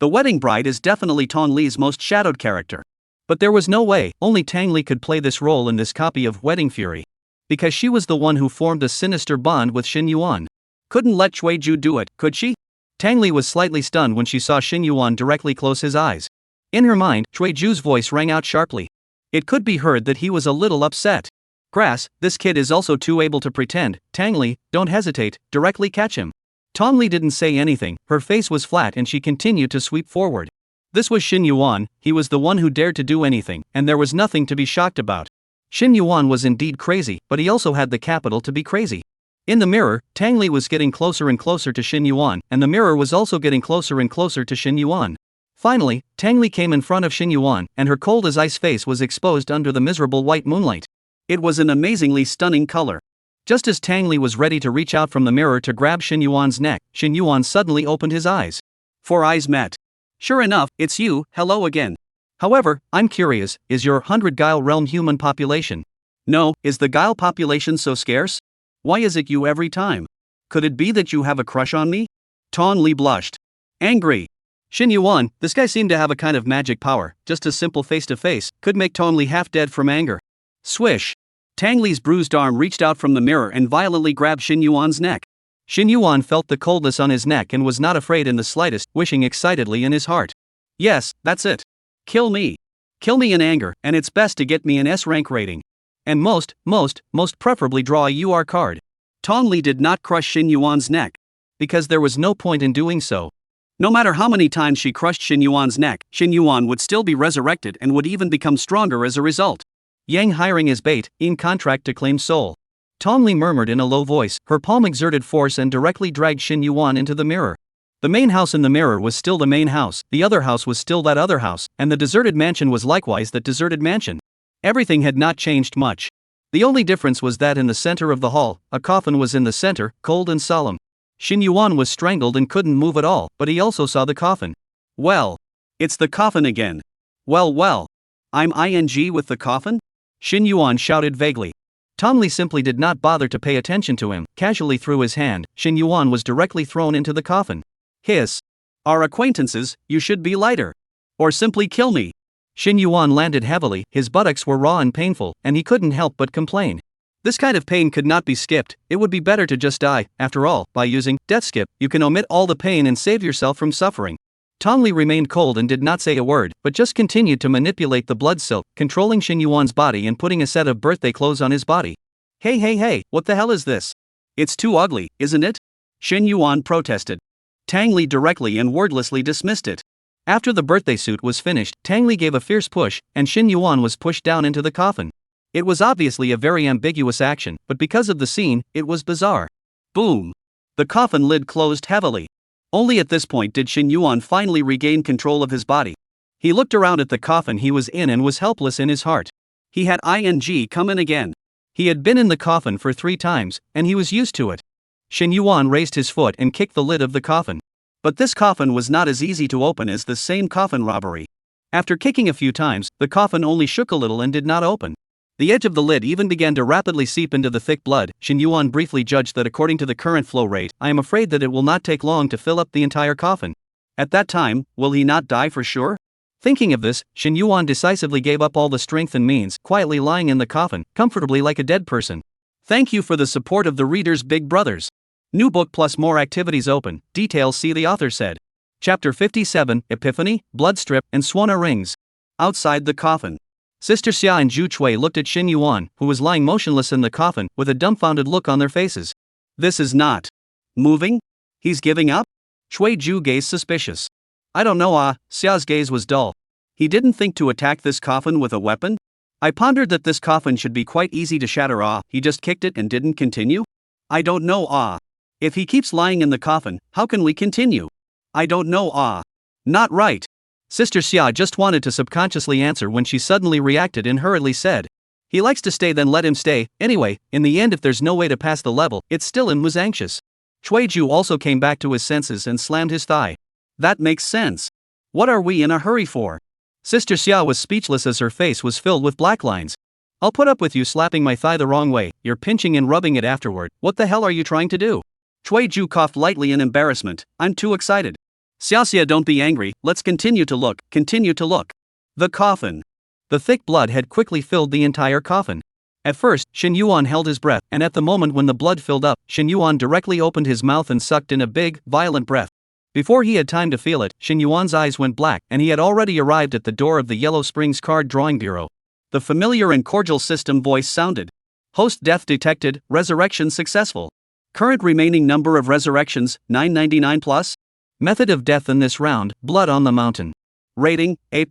The wedding bride is definitely Tong Li's most shadowed character. But there was no way, only Tang Li could play this role in this copy of Wedding Fury. Because she was the one who formed a sinister bond with Xin Yuan. Couldn't let Ju do it, could she? Tang Li was slightly stunned when she saw Xin Yuan directly close his eyes. In her mind, Ju's voice rang out sharply. It could be heard that he was a little upset. Grass, this kid is also too able to pretend. Tang Li, don't hesitate, directly catch him. Tong Li didn't say anything, her face was flat and she continued to sweep forward. This was Xin Yuan, he was the one who dared to do anything, and there was nothing to be shocked about. Xin Yuan was indeed crazy, but he also had the capital to be crazy. In the mirror, Tang Li was getting closer and closer to Xin Yuan, and the mirror was also getting closer and closer to Xin Yuan. Finally, Tang Li came in front of Xin Yuan, and her cold-as-ice face was exposed under the miserable white moonlight. It was an amazingly stunning color. Just as Tang Li was ready to reach out from the mirror to grab Xin Yuan's neck, Xin Yuan suddenly opened his eyes. 4 eyes met. Sure enough, it's you, hello again. However, I'm curious, is your 100 Guile realm human population? No, is the Guile population so scarce? Why is it you every time? Could it be that you have a crush on me? Tong Li blushed. Angry. Xin Yuan, this guy seemed to have a kind of magic power, just a simple face-to-face, could make Tong Li half dead from anger. Swish. Tang Li's bruised arm reached out from the mirror and violently grabbed Xin Yuan's neck. Xin Yuan felt the coldness on his neck and was not afraid in the slightest, wishing excitedly in his heart. Yes, that's it. Kill me. Kill me in anger, and it's best to get me an S rank rating. And most preferably draw a UR card. Tong Li did not crush Xin Yuan's neck. Because there was no point in doing so. No matter how many times she crushed Xin Yuan's neck, Xin Yuan would still be resurrected and would even become stronger as a result. Yang hiring as bait, in contract to claim soul. Tong Li murmured in a low voice. Her palm exerted force and directly dragged Xin Yuan into the mirror. The main house in the mirror was still the main house, the other house was still that other house, and the deserted mansion was likewise that deserted mansion. Everything had not changed much. The only difference was that in the center of the hall, a coffin was in the center, cold and solemn. Xin Yuan was strangled and couldn't move at all, but he also saw the coffin. Well, it's the coffin again. Well, I'm ing with the coffin? Xin Yuan shouted vaguely. Tong Li simply did not bother to pay attention to him, casually threw his hand. Xin Yuan was directly thrown into the coffin. Hiss. Our acquaintances, you should be lighter. Or simply kill me. Xin Yuan landed heavily, his buttocks were raw and painful, and he couldn't help but complain. This kind of pain could not be skipped, it would be better to just die. After all, by using death skip, you can omit all the pain and save yourself from suffering. Tong Li remained cold and did not say a word, but just continued to manipulate the blood silk, controlling Xin Yuan's body and putting a set of birthday clothes on his body. Hey, what the hell is this? It's too ugly, isn't it? Xin Yuan protested. Tang Li directly and wordlessly dismissed it. After the birthday suit was finished, Tang Li gave a fierce push, and Xin Yuan was pushed down into the coffin. It was obviously a very ambiguous action, but because of the scene, it was bizarre. Boom! The coffin lid closed heavily. Only at this point did Xin Yuan finally regain control of his body. He looked around at the coffin he was in and was helpless in his heart. He had ing come in again. He had been in the coffin for 3 times, and he was used to it. Xin Yuan raised his foot and kicked the lid of the coffin. But this coffin was not as easy to open as the same coffin robbery. After kicking a few times, the coffin only shook a little and did not open. The edge of the lid even began to rapidly seep into the thick blood. Xin Yuan briefly judged that according to the current flow rate, I am afraid that it will not take long to fill up the entire coffin. At that time, will he not die for sure? Thinking of this, Xin Yuan decisively gave up all the strength and means, quietly lying in the coffin, comfortably like a dead person. Thank you for the support of the readers' big brothers. New book plus more activities open, details see the author said. Chapter 57, Epiphany, Blood Strip, and Swana Rings. Outside the coffin. Sister Xia and Zhu Chui looked at Xin Yuan, who was lying motionless in the coffin, with a dumbfounded look on their faces. This is not moving? He's giving up? Chui Ju gazed suspicious. I don't know. Xia's gaze was dull. He didn't think to attack this coffin with a weapon? I pondered that this coffin should be quite easy to shatter. He just kicked it and didn't continue? I don't know. If he keeps lying in the coffin, how can we continue? I don't know. Not right. Sister Xia just wanted to subconsciously answer when she suddenly reacted and hurriedly said. He likes to stay, then let him stay. Anyway, in the end if there's no way to pass the level, it's still him who's anxious. Chui Ju also came back to his senses and slammed his thigh. That makes sense. What are we in a hurry for? Sister Xia was speechless as her face was filled with black lines. I'll put up with you slapping my thigh the wrong way, you're pinching and rubbing it afterward. What the hell are you trying to do? Chui Ju coughed lightly in embarrassment. I'm too excited. Xia, don't be angry, let's continue to look. The coffin. The thick blood had quickly filled the entire coffin. At first, Xin Yuan held his breath, and at the moment when the blood filled up, Xin Yuan directly opened his mouth and sucked in a big, violent breath. Before he had time to feel it, Xin Yuan's eyes went black, and he had already arrived at the door of the Yellow Springs Card Drawing Bureau. The familiar and cordial system voice sounded. Host death detected, resurrection successful. Current remaining number of resurrections, 999 plus. Method of death in this round, blood on the mountain. Rating, A+.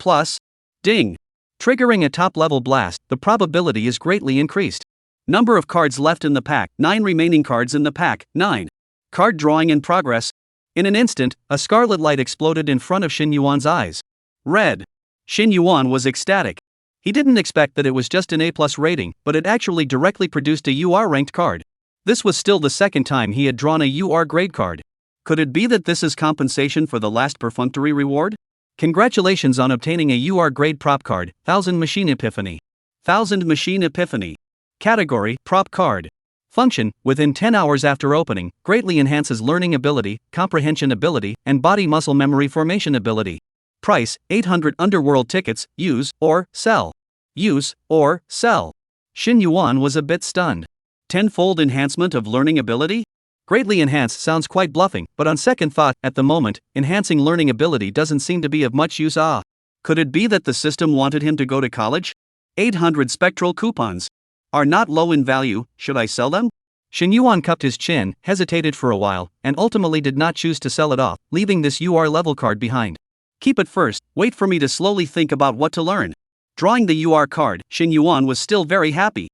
Ding. Triggering a top-level blast, the probability is greatly increased. Number of cards left in the pack, 9 remaining cards in the pack, 9. Card drawing in progress. In an instant, a scarlet light exploded in front of Xin Yuan's eyes. Red. Xin Yuan was ecstatic. He didn't expect that it was just an A+ rating, but it actually directly produced a UR ranked card. This was still the second time he had drawn a UR grade card. Could it be that this is compensation for the last perfunctory reward? Congratulations on obtaining a UR grade prop card, 1000 Machine Epiphany. 1000 Machine Epiphany. Category, Prop Card. Function, within 10 hours after opening, greatly enhances learning ability, comprehension ability, and body muscle memory formation ability. Price, 800 Underworld tickets, use, or sell. Use, or sell. Xin Yuan was a bit stunned. Tenfold enhancement of learning ability? Greatly enhanced sounds quite bluffing, but on second thought, at the moment, enhancing learning ability doesn't seem to be of much use. Could it be that the system wanted him to go to college? 800 spectral coupons. Are not low in value, should I sell them? Xin Yuan cupped his chin, hesitated for a while, and ultimately did not choose to sell it off, leaving this UR level card behind. Keep it first, wait for me to slowly think about what to learn. Drawing the UR card, Xin Yuan was still very happy.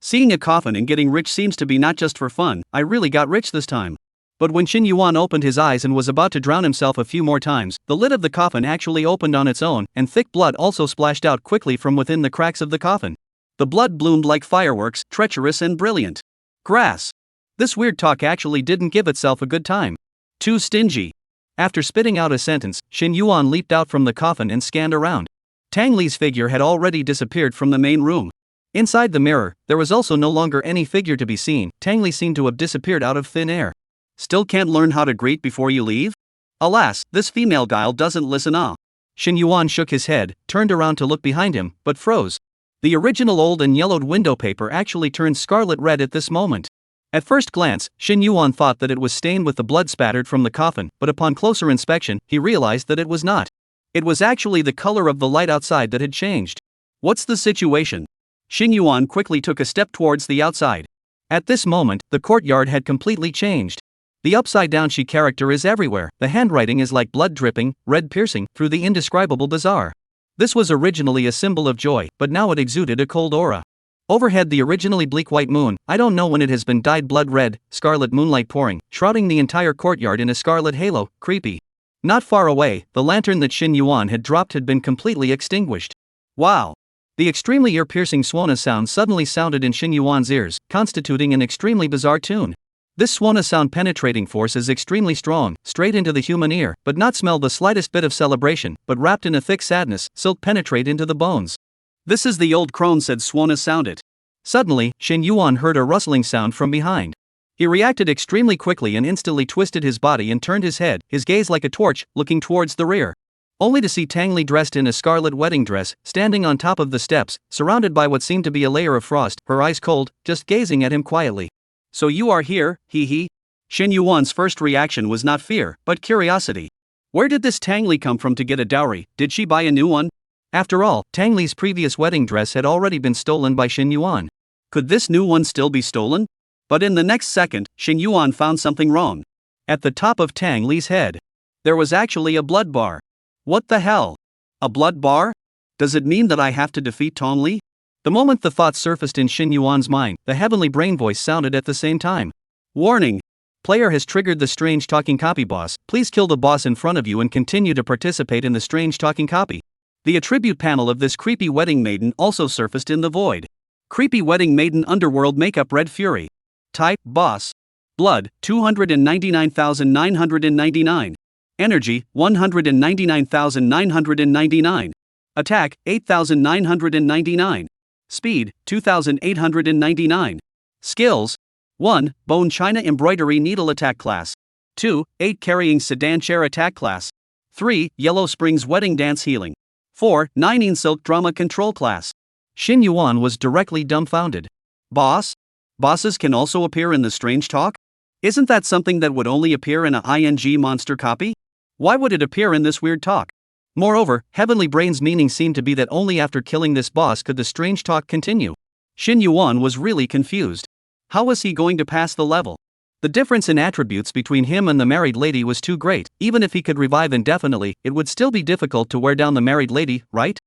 Seeing a coffin and getting rich seems to be not just for fun. I really got rich this time. But when Shin Yuan opened his eyes and was about to drown himself a few more times, the lid of the coffin actually opened on its own, and thick blood also splashed out quickly from within the cracks of the coffin. The blood bloomed like fireworks, treacherous and brilliant. Grass. This weird talk actually didn't give itself a good time. Too stingy. After spitting out a sentence, Shin Yuan leaped out from the coffin and scanned around. Tang Li's figure had already disappeared from the main room. Inside the mirror, there was also no longer any figure to be seen. Tang Li seemed to have disappeared out of thin air. Still can't learn how to greet before you leave? Alas, this female guile doesn't listen. Shin Yuan shook his head, turned around to look behind him, but froze. The original old and yellowed window paper actually turned scarlet red at this moment. At first glance, Shin Yuan thought that it was stained with the blood spattered from the coffin, but upon closer inspection, he realized that it was not. It was actually the color of the light outside that had changed. What's the situation? Shin Yuan quickly took a step towards the outside. At this moment, the courtyard had completely changed. The upside-down she character is everywhere. The handwriting is like blood dripping, red piercing, through the indescribable bazaar. This was originally a symbol of joy, but now it exuded a cold aura. Overhead the originally bleak white moon, I don't know when it has been dyed blood red, scarlet moonlight pouring, shrouding the entire courtyard in a scarlet halo, creepy. Not far away, the lantern that Shin Yuan had dropped had been completely extinguished. Wow! The extremely ear-piercing swana sound suddenly sounded in Shin Yuan's ears, constituting an extremely bizarre tune. This swana sound penetrating force is extremely strong, straight into the human ear, but not smell the slightest bit of celebration, but wrapped in a thick sadness, silk penetrate into the bones. This is the old crone said swana sounded. Suddenly, Shin Yuan heard a rustling sound from behind. He reacted extremely quickly and instantly twisted his body and turned his head, his gaze like a torch, looking towards the rear. Only to see Tang Li dressed in a scarlet wedding dress, standing on top of the steps, surrounded by what seemed to be a layer of frost, her eyes cold, just gazing at him quietly. So you are here, hee. Shin Yuan's first reaction was not fear, but curiosity. Where did this Tang Li come from to get a dowry? Did she buy a new one? After all, Tang Li's previous wedding dress had already been stolen by Shin Yuan. Could this new one still be stolen? But in the next second, Shin Yuan found something wrong. At the top of Tang Li's head, there was actually a blood bar. What the hell? A blood bar? Does it mean that I have to defeat Tang Li? The moment the thought surfaced in Shin Yuan's mind, the heavenly brain voice sounded at the same time. Warning! Player has triggered the strange talking copy boss. Please kill the boss in front of you and continue to participate in the strange talking copy. The attribute panel of this creepy wedding maiden also surfaced in the void. Creepy wedding maiden underworld makeup red fury. Type, boss. Blood, 299,999. Energy, 199,999. Attack, 8,999. Speed, 2,899. Skills: 1. Bone China Embroidery Needle Attack Class. 2. 8 Carrying Sedan Chair Attack Class. 3. Yellow Springs Wedding Dance Healing. 4. 9 Silk Drama Control Class. Shin Yuan was directly dumbfounded. Boss? Bosses can also appear in the strange talk? Isn't that something that would only appear in a ING monster copy? Why would it appear in this weird talk? Moreover, Heavenly Brain's meaning seemed to be that only after killing this boss could the strange talk continue. Shin Yuan was really confused. How was he going to pass the level? The difference in attributes between him and the married lady was too great. Even if he could revive indefinitely, it would still be difficult to wear down the married lady, right?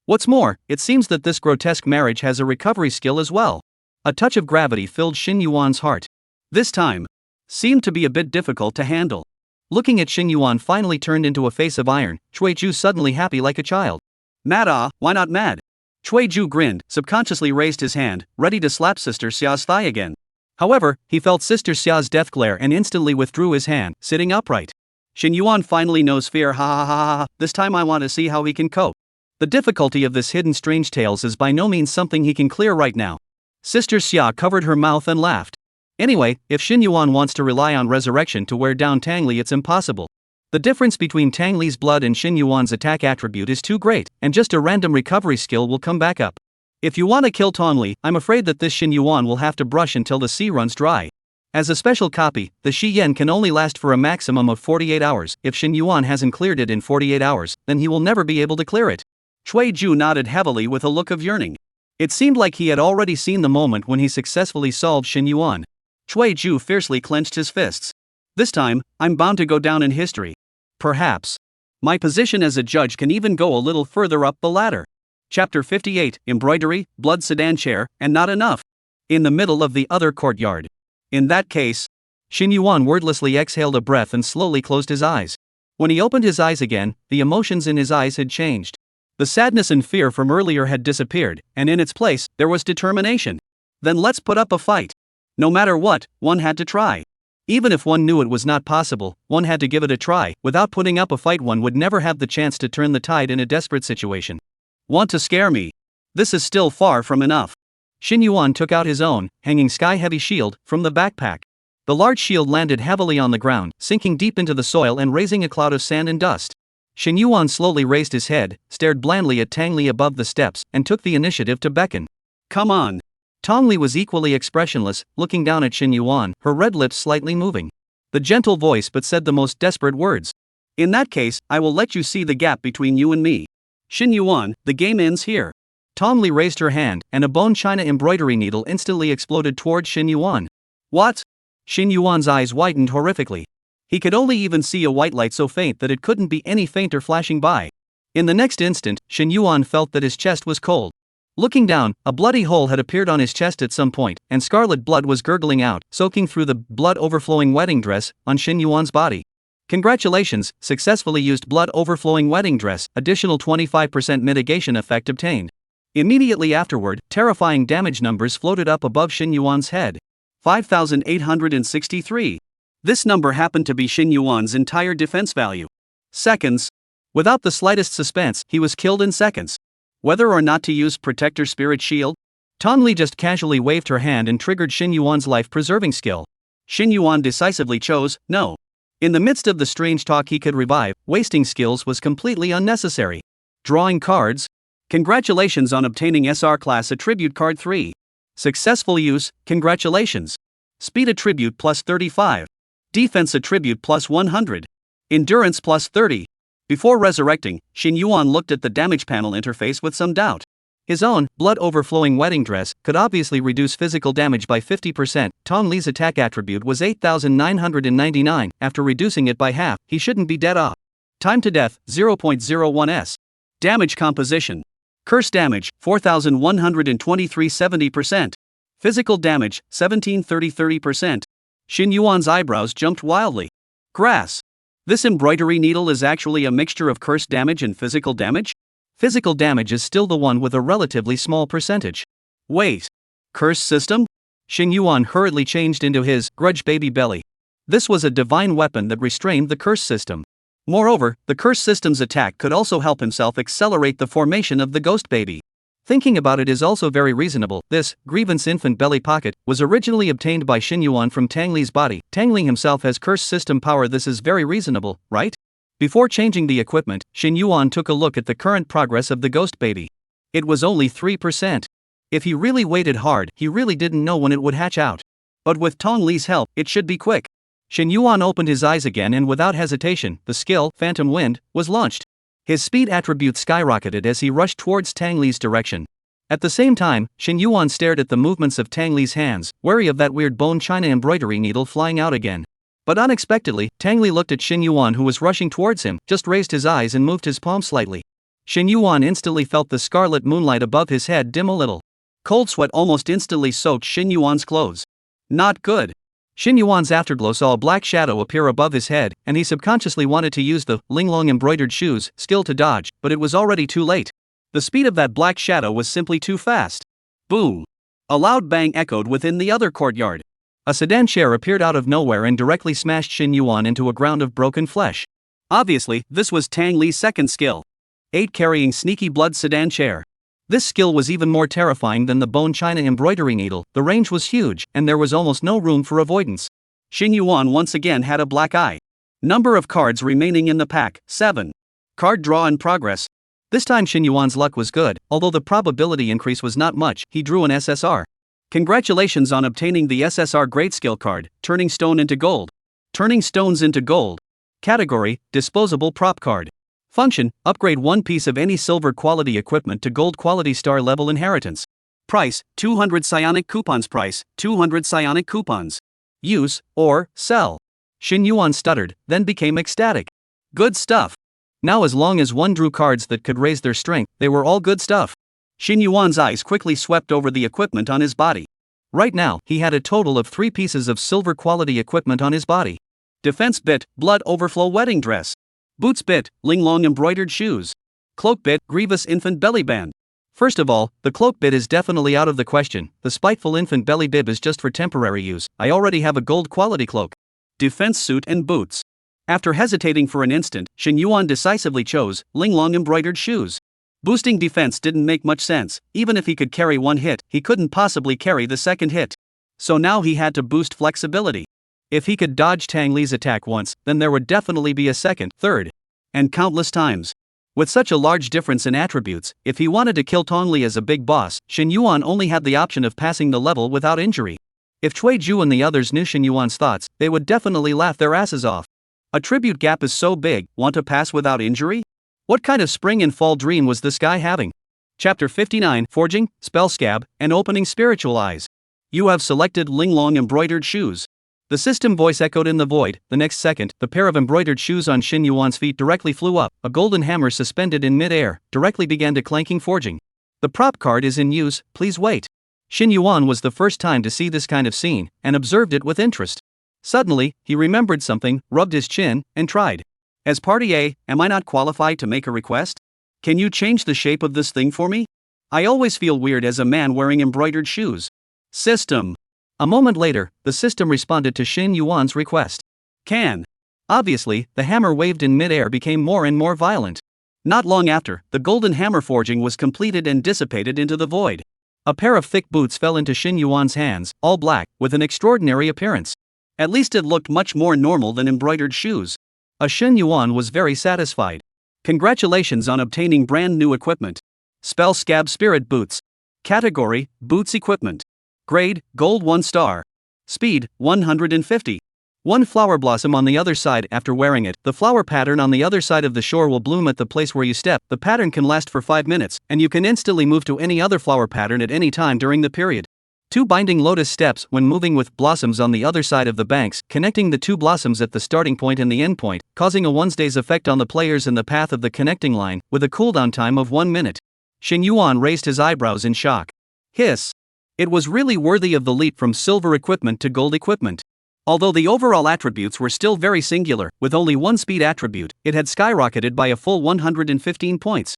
What's more, it seems that this grotesque marriage has a recovery skill as well. A touch of gravity filled Shin Yuan's heart. This time seemed to be a bit difficult to handle. Looking at Shin Yuan finally turned into a face of iron, Cui Ju suddenly happy like a child. Mad why not mad? Cui Ju grinned, subconsciously raised his hand, ready to slap Sister Xia's thigh again. However, he felt Sister Xia's death glare and instantly withdrew his hand, sitting upright. Shin Yuan finally knows fear, ha. This time I want to see how he can cope. The difficulty of this hidden strange tales is by no means something he can clear right now. Sister Xia covered her mouth and laughed. Anyway, if Shin Yuan wants to rely on resurrection to wear down Tang Li, it's impossible. The difference between Tang Li's blood and Shin Yuan's attack attribute is too great, and just a random recovery skill will come back up. If you want to kill Tang Li, I'm afraid that this Shin Yuan will have to brush until the sea runs dry. As a special copy, the Shi Yen can only last for a maximum of 48 hours. If Shin Yuan hasn't cleared it in 48 hours, then he will never be able to clear it. Cui Ju nodded heavily with a look of yearning. It seemed like he had already seen the moment when he successfully solved Shin Yuan. Cui Ju fiercely clenched his fists. This time, I'm bound to go down in history. Perhaps my position as a judge can even go a little further up the ladder. Chapter 58, Embroidery, Blood Sedan Chair, and Not Enough. In the middle of the other courtyard. In that case, Xin Yuan wordlessly exhaled a breath and slowly closed his eyes. When he opened his eyes again, the emotions in his eyes had changed. The sadness and fear from earlier had disappeared, and in its place, there was determination. Then let's put up a fight. No matter what, one had to try. Even if one knew it was not possible, one had to give it a try. Without putting up a fight, one would never have the chance to turn the tide in a desperate situation. Want to scare me? This is still far from enough. Xin Yuan took out his own, hanging sky-heavy shield, from the backpack. The large shield landed heavily on the ground, sinking deep into the soil and raising a cloud of sand and dust. Xin Yuan slowly raised his head, stared blandly at Tang Li above the steps, and took the initiative to beckon. Come on. Tang Li was equally expressionless, looking down at Xin Yuan, her red lips slightly moving. The gentle voice but said the most desperate words. In that case, I will let you see the gap between you and me. Xin Yuan, the game ends here. Tang Li raised her hand, and a bone china embroidery needle instantly exploded toward Xin Yuan. What? Xin Yuan's eyes widened horrifically. He could only even see a white light so faint that it couldn't be any fainter flashing by. In the next instant, Xin Yuan felt that his chest was cold. Looking down, a bloody hole had appeared on his chest at some point, and scarlet blood was gurgling out, soaking through the blood-overflowing wedding dress on Xin Yuan's body. Congratulations, successfully used blood-overflowing wedding dress, additional 25% mitigation effect obtained. Immediately afterward, terrifying damage numbers floated up above Xin Yuan's head. 5,863. This number happened to be Xin Yuan's entire defense value. Seconds. Without the slightest suspense, he was killed in seconds. Whether or not to use Protector Spirit Shield? Tang Li just casually waved her hand and triggered Xin Yuan's life-preserving skill. Xin Yuan decisively chose no. In the midst of the strange talk he could revive, wasting skills was completely unnecessary. Drawing cards? Congratulations on obtaining SR Class Attribute Card 3. Successful use, congratulations. Speed Attribute plus 35. Defense Attribute plus 100. Endurance plus 30. Before resurrecting, Xin Yuan looked at the damage panel interface with some doubt. His own, blood-overflowing wedding dress, could obviously reduce physical damage by 50%. Tang Li's attack attribute was 8,999. After reducing it by half, he shouldn't be dead off. Time to death, 0.01s. Damage composition. Curse damage, 4,123 70%. Physical damage, 1730 30%. Xin Yuan's eyebrows jumped wildly. Grass. This embroidery needle is actually a mixture of curse damage and physical damage? Physical damage is still the one with a relatively small percentage. Wait. Curse system? Xin Yuan hurriedly changed into his grudge baby belly. This was a divine weapon that restrained the curse system. Moreover, the curse system's attack could also help himself accelerate the formation of the ghost baby. Thinking about it is also very reasonable. This grievance infant belly pocket was originally obtained by Xin Yuan from Tang Li's body. Tang Li himself has curse system power. This is very reasonable, right? Before changing the equipment, Xin Yuan took a look at the current progress of the ghost baby. It was only 3%. If he really waited hard, he really didn't know when it would hatch out. But with Tang Li's help, it should be quick. Xin Yuan opened his eyes again and without hesitation, the skill, Phantom Wind, was launched. His speed attribute skyrocketed as he rushed towards Tang Li's direction. At the same time, Xin Yuan stared at the movements of Tang Li's hands, wary of that weird bone china embroidery needle flying out again. But unexpectedly, Tang Li looked at Xin Yuan who was rushing towards him, just raised his eyes and moved his palm slightly. Xin Yuan instantly felt the scarlet moonlight above his head dim a little. Cold sweat almost instantly soaked Xin Yuan's clothes. Not good. Xin Yuan's afterglow saw a black shadow appear above his head, and he subconsciously wanted to use the Linglong embroidered shoes skill to dodge, but it was already too late. The speed of that black shadow was simply too fast. Boom! A loud bang echoed within the other courtyard. A sedan chair appeared out of nowhere and directly smashed Xin Yuan into a ground of broken flesh. Obviously, this was Tang Li's second skill. 8 carrying sneaky blood sedan chair. This skill was even more terrifying than the bone china embroidery needle. The range was huge, and there was almost no room for avoidance. Xin Yuan once again had a black eye. Number of cards remaining in the pack, 7. Card draw in progress. This time Xin Yuan's luck was good, although the probability increase was not much. He drew an SSR. Congratulations on obtaining the SSR Great Skill card, Turning Stone into Gold. Turning Stones into Gold. Category, Disposable Prop Card. Function, upgrade one piece of any silver quality equipment to gold quality star level inheritance. Price, 200 psionic coupons. Price, 200 psionic coupons. Use, or, sell. Xin Yuan stuttered, then became ecstatic. Good stuff. Now as long as one drew cards that could raise their strength, they were all good stuff. Xin Yuan's eyes quickly swept over the equipment on his body. Right now, he had a total of 3 pieces of silver quality equipment on his body. Defense bit, blood overflow wedding dress. Boots bit, linglong embroidered shoes. Cloak bit, grievous infant belly band. First of all, the cloak bit is definitely out of the question. The spiteful infant belly bib is just for temporary use. I already have a gold quality cloak. Defense suit and boots. After hesitating for an instant, Shin Yuan decisively chose linglong embroidered shoes. Boosting defense didn't make much sense. Even if he could carry one hit, he couldn't possibly carry the second hit. So now he had to boost flexibility. If he could dodge Tang Li's attack once, then there would definitely be a second, third, and countless times. With such a large difference in attributes, if he wanted to kill Tong Li as a big boss, Shin Yuan only had the option of passing the level without injury. If Cui Ju and the others knew Shin Yuan's thoughts, they would definitely laugh their asses off. Attribute gap is so big, want to pass without injury? What kind of spring and fall dream was this guy having? Chapter 59, Forging, Spell Scab, and Opening Spiritual Eyes. You have selected linglong embroidered shoes. The system voice echoed in the void. The next second, the pair of embroidered shoes on Shin Yuan's feet directly flew up. A golden hammer suspended in mid-air directly began to clanking forging. The prop card is in use, please wait. Shin Yuan was the first time to see this kind of scene, and observed it with interest. Suddenly, he remembered something, rubbed his chin, and tried. As party A, am I not qualified to make a request? Can you change the shape of this thing for me? I always feel weird as a man wearing embroidered shoes. System. A moment later, the system responded to Shin Yuan's request. Can. Obviously, the hammer waved in mid-air became more and more violent. Not long after, the golden hammer forging was completed and dissipated into the void. A pair of thick boots fell into Shin Yuan's hands, all black, with an extraordinary appearance. At least it looked much more normal than embroidered shoes. A Shin Yuan was very satisfied. Congratulations on obtaining brand new equipment. Spell Scab Spirit Boots. Category, Boots Equipment. Grade, Gold 1 star. Speed, 150. One flower blossom on the other side. After wearing it, the flower pattern on the other side of the shore will bloom at the place where you step. The pattern can last for 5 minutes, and you can instantly move to any other flower pattern at any time during the period. 2 binding lotus steps when moving with blossoms on the other side of the banks, connecting the 2 blossoms at the starting point and the end point, causing a once-days effect on the players in the path of the connecting line, with a cooldown time of 1 minute. Shin Yuan raised his eyebrows in shock. Hiss. It was really worthy of the leap from silver equipment to gold equipment. Although the overall attributes were still very singular, with only one speed attribute, it had skyrocketed by a full 115 points.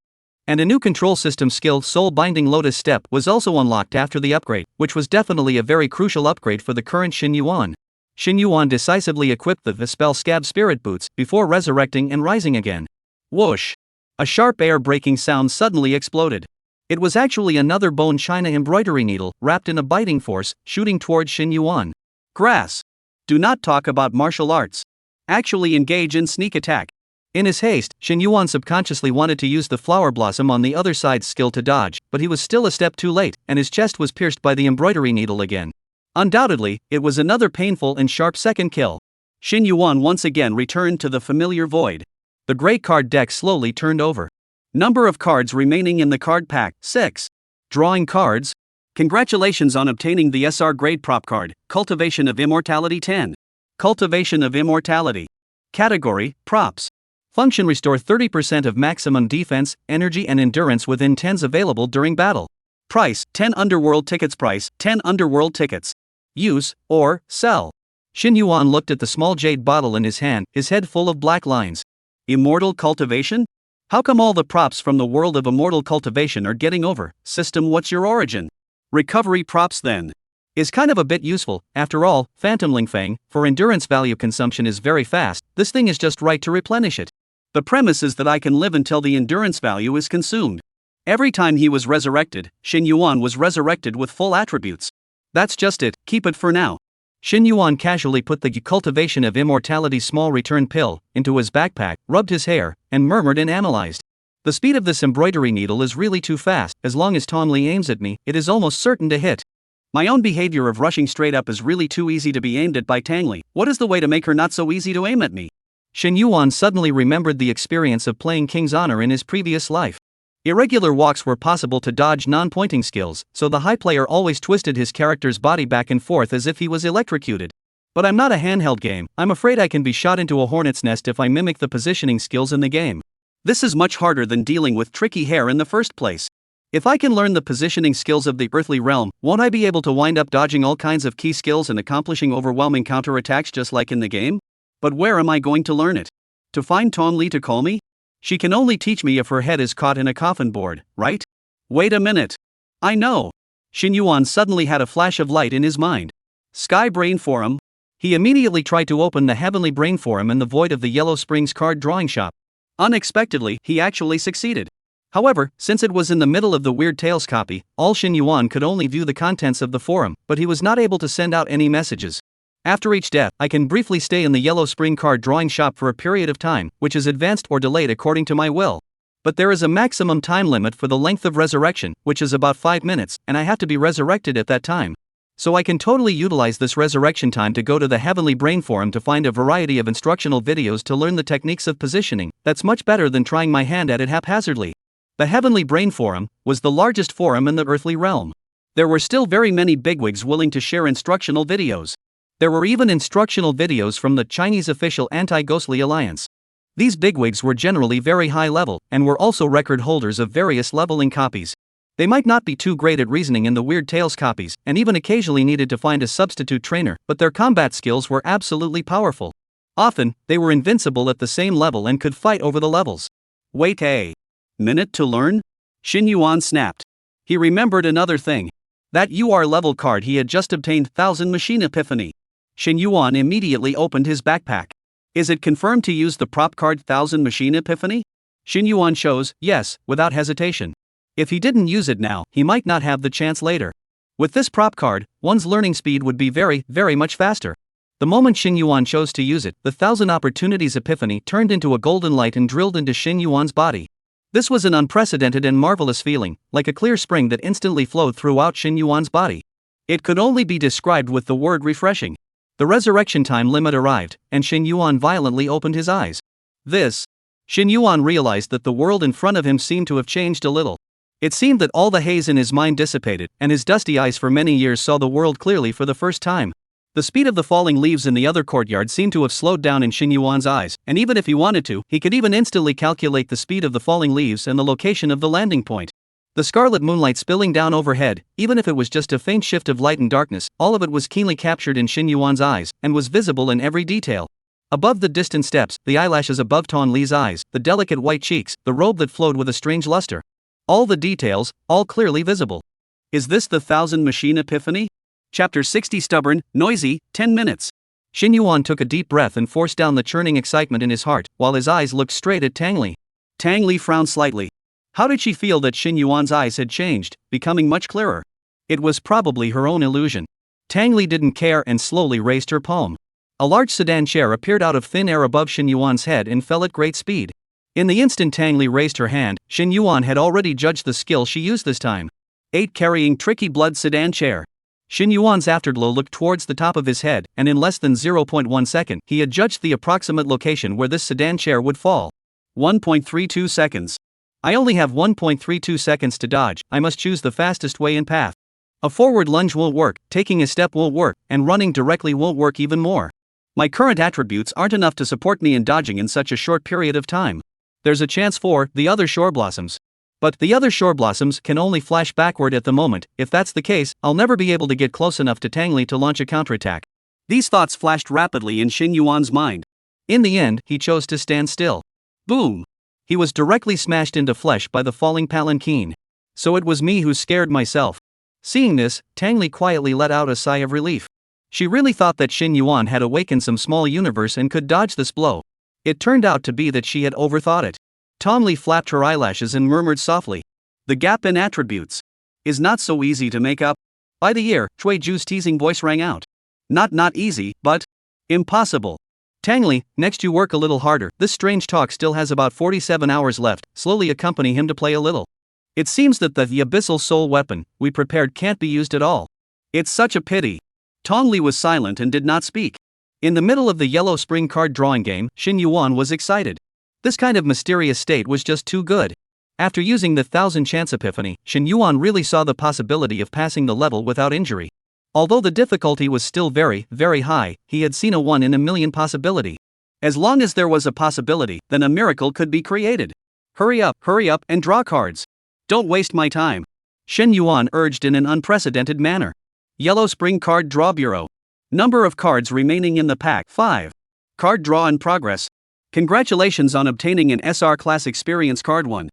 And a new control system skill, Soul Binding Lotus Step, was also unlocked after the upgrade, which was definitely a very crucial upgrade for the current Shin Yuan. Shin Yuan decisively equipped the Spell Scab Spirit Boots before resurrecting and rising again. Whoosh! A sharp air-breaking sound suddenly exploded. It was actually another bone china embroidery needle, wrapped in a biting force, shooting towards Shin Yuan. Grass. Do not talk about martial arts. Actually engage in sneak attack. In his haste, Shin Yuan subconsciously wanted to use the flower blossom on the other side's skill to dodge, but he was still a step too late, and his chest was pierced by the embroidery needle again. Undoubtedly, it was another painful and sharp second kill. Shin Yuan once again returned to the familiar void. The gray card deck slowly turned over. Number of cards remaining in the card pack, 6. Drawing cards. Congratulations on obtaining the SR grade prop card, Cultivation of Immortality 10. Cultivation of Immortality. Category, Props. Function: restore 30% of maximum defense, energy and endurance within 10s available during battle. Price, 10 underworld tickets. Price, 10 underworld tickets. Use, or, sell. Shin Yuan looked at the small jade bottle in his hand, his head full of black lines. Immortal cultivation? How come all the props from the world of immortal cultivation are getting over? System, what's your origin? Recovery props then. Is kind of a bit useful. After all, Phantom Lingfang, for endurance value consumption is very fast. This thing is just right to replenish it. The premise is that I can live until the endurance value is consumed. Every time he was resurrected, Shin Yuan was resurrected with full attributes. That's just it, keep it for now. Shin Yuan casually put the Cultivation of Immortality small return pill into his backpack, rubbed his hair, and murmured and analyzed. The speed of this embroidery needle is really too fast. As long as Tong Li aims at me, it is almost certain to hit. My own behavior of rushing straight up is really too easy to be aimed at by Tang Li. What is the way to make her not so easy to aim at me? Shin Yuan suddenly remembered the experience of playing King's Honor in his previous life. Irregular walks were possible to dodge non-pointing skills, so the high player always twisted his character's body back and forth as if he was electrocuted. But I'm not a handheld game. I'm afraid I can be shot into a hornet's nest if I mimic the positioning skills in the game. This is much harder than dealing with tricky hair in the first place. If I can learn the positioning skills of the earthly realm, won't I be able to wind up dodging all kinds of key skills and accomplishing overwhelming counterattacks just like in the game? But where am I going to learn it? To find Tom Lee to call me? She can only teach me if her head is caught in a coffin board, right? Wait a minute. I know. Shin Yuan suddenly had a flash of light in his mind. Sky Brain Forum. He immediately tried to open the Heavenly Brain Forum in the void of the Yellow Springs card drawing shop. Unexpectedly, he actually succeeded. However, since it was in the middle of the Weird Tales copy, all Shin Yuan could only view the contents of the forum, but he was not able to send out any messages. After each death, I can briefly stay in the Yellow Spring card drawing shop for a period of time, which is advanced or delayed according to my will. But there is a maximum time limit for the length of resurrection, which is about 5 minutes, and I have to be resurrected at that time. So I can totally utilize this resurrection time to go to the Heavenly Brain Forum to find a variety of instructional videos to learn the techniques of positioning. That's much better than trying my hand at it haphazardly. The Heavenly Brain Forum was the largest forum in the earthly realm. There were still very many bigwigs willing to share instructional videos. There were even instructional videos from the Chinese official Anti-Ghostly Alliance. These bigwigs were generally very high level, and were also record holders of various leveling copies. They might not be too great at reasoning in the Weird Tales copies, and even occasionally needed to find a substitute trainer, but their combat skills were absolutely powerful. Often, they were invincible at the same level and could fight over the levels. Wait a minute to learn? Shin Yuan snapped. He remembered another thing. That UR level card he had just obtained, 1000 Machine Epiphany. Shin Yuan immediately opened his backpack. Is it confirmed to use the prop card 1000 Machine Epiphany? Shin Yuan chose yes, without hesitation. If he didn't use it now, he might not have the chance later. With this prop card, one's learning speed would be very, very much faster. The moment Shin Yuan chose to use it, the 1000 Opportunities Epiphany turned into a golden light and drilled into Shin Yuan's body. This was an unprecedented and marvelous feeling, like a clear spring that instantly flowed throughout Shin Yuan's body. It could only be described with the word refreshing. The resurrection time limit arrived, and Shin Yuan violently opened his eyes. Shin Yuan realized that the world in front of him seemed to have changed a little. It seemed that all the haze in his mind dissipated, and his dusty eyes for many years saw the world clearly for the first time. The speed of the falling leaves in the other courtyard seemed to have slowed down in Shin Yuan's eyes, and even if he wanted to, he could even instantly calculate the speed of the falling leaves and the location of the landing point. The scarlet moonlight spilling down overhead, even if it was just a faint shift of light and darkness, all of it was keenly captured in Shin Yuan's eyes, and was visible in every detail. Above the distant steps, the eyelashes above Ton Li's eyes, the delicate white cheeks, the robe that flowed with a strange luster. All the details, all clearly visible. Is this the 1000 Machine Epiphany? Chapter 60 Stubborn, Noisy, 10 minutes. Shin Yuan took a deep breath and forced down the churning excitement in his heart, while his eyes looked straight at Tang Li. Tang Li frowned slightly. How did she feel that Shin Yuan's eyes had changed, becoming much clearer? It was probably her own illusion. Tang Li didn't care and slowly raised her palm. A large sedan chair appeared out of thin air above Shin Yuan's head and fell at great speed. In the instant Tang Li raised her hand, Shin Yuan had already judged the skill she used this time. 8 carrying tricky blood sedan chair. Shin Yuan's afterglow looked towards the top of his head, and in less than 0.1 second, he had judged the approximate location where this sedan chair would fall. 1.32 seconds. I only have 1.32 seconds to dodge. I must choose the fastest way and path. A forward lunge will work, taking a step will work, and running directly will work even more. My current attributes aren't enough to support me in dodging in such a short period of time. There's a chance for the other shore blossoms. But the other shore blossoms can only flash backward at the moment. If that's the case, I'll never be able to get close enough to Tang Li to launch a counterattack. These thoughts flashed rapidly in Shin Yuan's mind. In the end, he chose to stand still. Boom! He was directly smashed into flesh by the falling palanquin. So it was me who scared myself. Seeing this, Tang Li quietly let out a sigh of relief. She really thought that Shin Yuan had awakened some small universe and could dodge this blow. It turned out to be that she had overthought it. Tom Li flapped her eyelashes and murmured softly. The gap in attributes is not so easy to make up. By the ear, Chui Ju's teasing voice rang out. Not easy, but impossible. Tang Li, next you work a little harder. This strange talk still has about 47 hours left. Slowly accompany him to play a little. It seems that the abyssal soul weapon we prepared can't be used at all. It's such a pity. Tong Li was silent and did not speak. In the middle of the Yellow Spring card drawing game, Shin Yuan was excited. This kind of mysterious state was just too good. After using the 1000 Chance Epiphany, Shin Yuan really saw the possibility of passing the level without injury. Although the difficulty was still very, very high, he had seen a 1 in a million possibility. As long as there was a possibility, then a miracle could be created. Hurry up, and draw cards. Don't waste my time. Shen Yuan urged in an unprecedented manner. Yellow Spring Card Draw Bureau. Number of cards remaining in the pack 5. Card draw in progress. Congratulations on obtaining an SR Class Experience Card 1.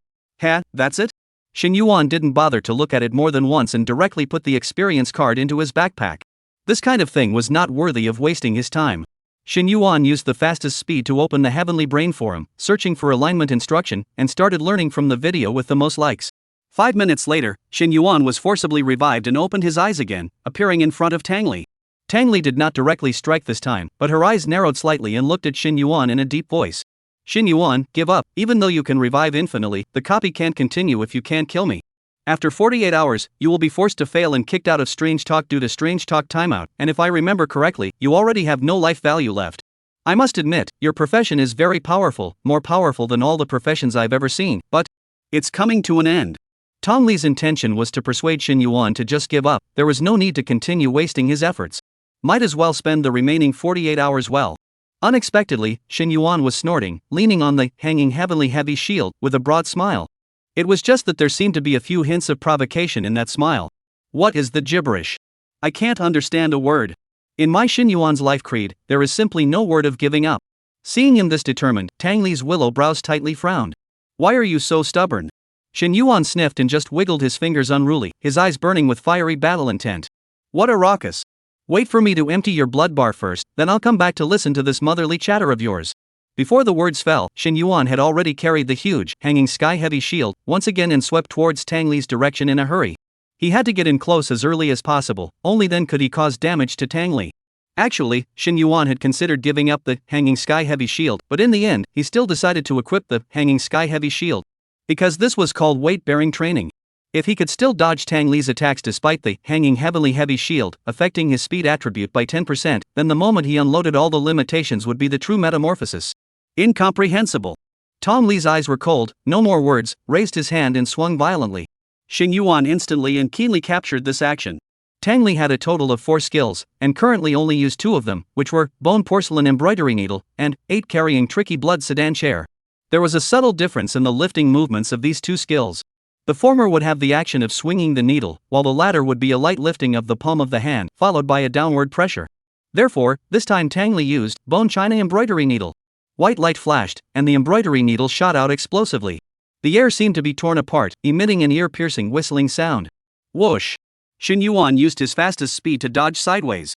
That's it? Shen Yuan didn't bother to look at it more than once and directly put the experience card into his backpack. This kind of thing was not worthy of wasting his time. Shen Yuan used the fastest speed to open the Heavenly Brain Forum, searching for alignment instruction, and started learning from the video with the most likes. 5 minutes later, Shen Yuan was forcibly revived and opened his eyes again, appearing in front of Tang Li. Tang Li did not directly strike this time, but her eyes narrowed slightly and looked at Shen Yuan in a deep voice. Shen Yuan, give up. Even though you can revive infinitely, the copy can't continue if you can't kill me. After 48 hours, you will be forced to fail and kicked out of Strange Talk due to Strange Talk timeout, and if I remember correctly, you already have no life value left. I must admit, your profession is very powerful, more powerful than all the professions I've ever seen, but it's coming to an end. Tong Li's intention was to persuade Shen Yuan to just give up. There was no need to continue wasting his efforts. Might as well spend the remaining 48 hours well. Unexpectedly, Shen Yuan was snorting, leaning on the hanging heavenly heavy shield, with a broad smile. It was just that there seemed to be a few hints of provocation in that smile. What is the gibberish? I can't understand a word. In my Shen Yuan's life creed, there is simply no word of giving up. Seeing him this determined, Tang Li's willow brows tightly frowned. Why are you so stubborn? Shen Yuan sniffed and just wiggled his fingers unruly, his eyes burning with fiery battle intent. What a raucous. Wait for me to empty your blood bar first, then I'll come back to listen to this motherly chatter of yours. Before the words fell, Shen Yuan had already carried the huge, hanging sky-heavy shield once again and swept towards Tang Li's direction in a hurry. He had to get in close as early as possible, only then could he cause damage to Tang Li. Actually, Shen Yuan had considered giving up the hanging sky-heavy shield, but in the end, he still decided to equip the hanging sky-heavy shield. Because this was called weight-bearing training. If he could still dodge Tang Li's attacks despite the hanging heavily heavy shield affecting his speed attribute by 10%, then the moment he unloaded all the limitations would be the true metamorphosis. Incomprehensible. Tong Li's eyes were cold, no more words, raised his hand and swung violently. Shen Yuan instantly and keenly captured this action. Tang Li had a total of 4 skills, and currently only used 2 of them, which were bone porcelain embroidery needle and 8 carrying tricky blood sedan chair. There was a subtle difference in the lifting movements of these 2 skills. The former would have the action of swinging the needle, while the latter would be a light lifting of the palm of the hand, followed by a downward pressure. Therefore, this time Tang Li used bone china embroidery needle. White light flashed, and the embroidery needle shot out explosively. The air seemed to be torn apart, emitting an ear-piercing whistling sound. Whoosh! Shen Yuan used his fastest speed to dodge sideways.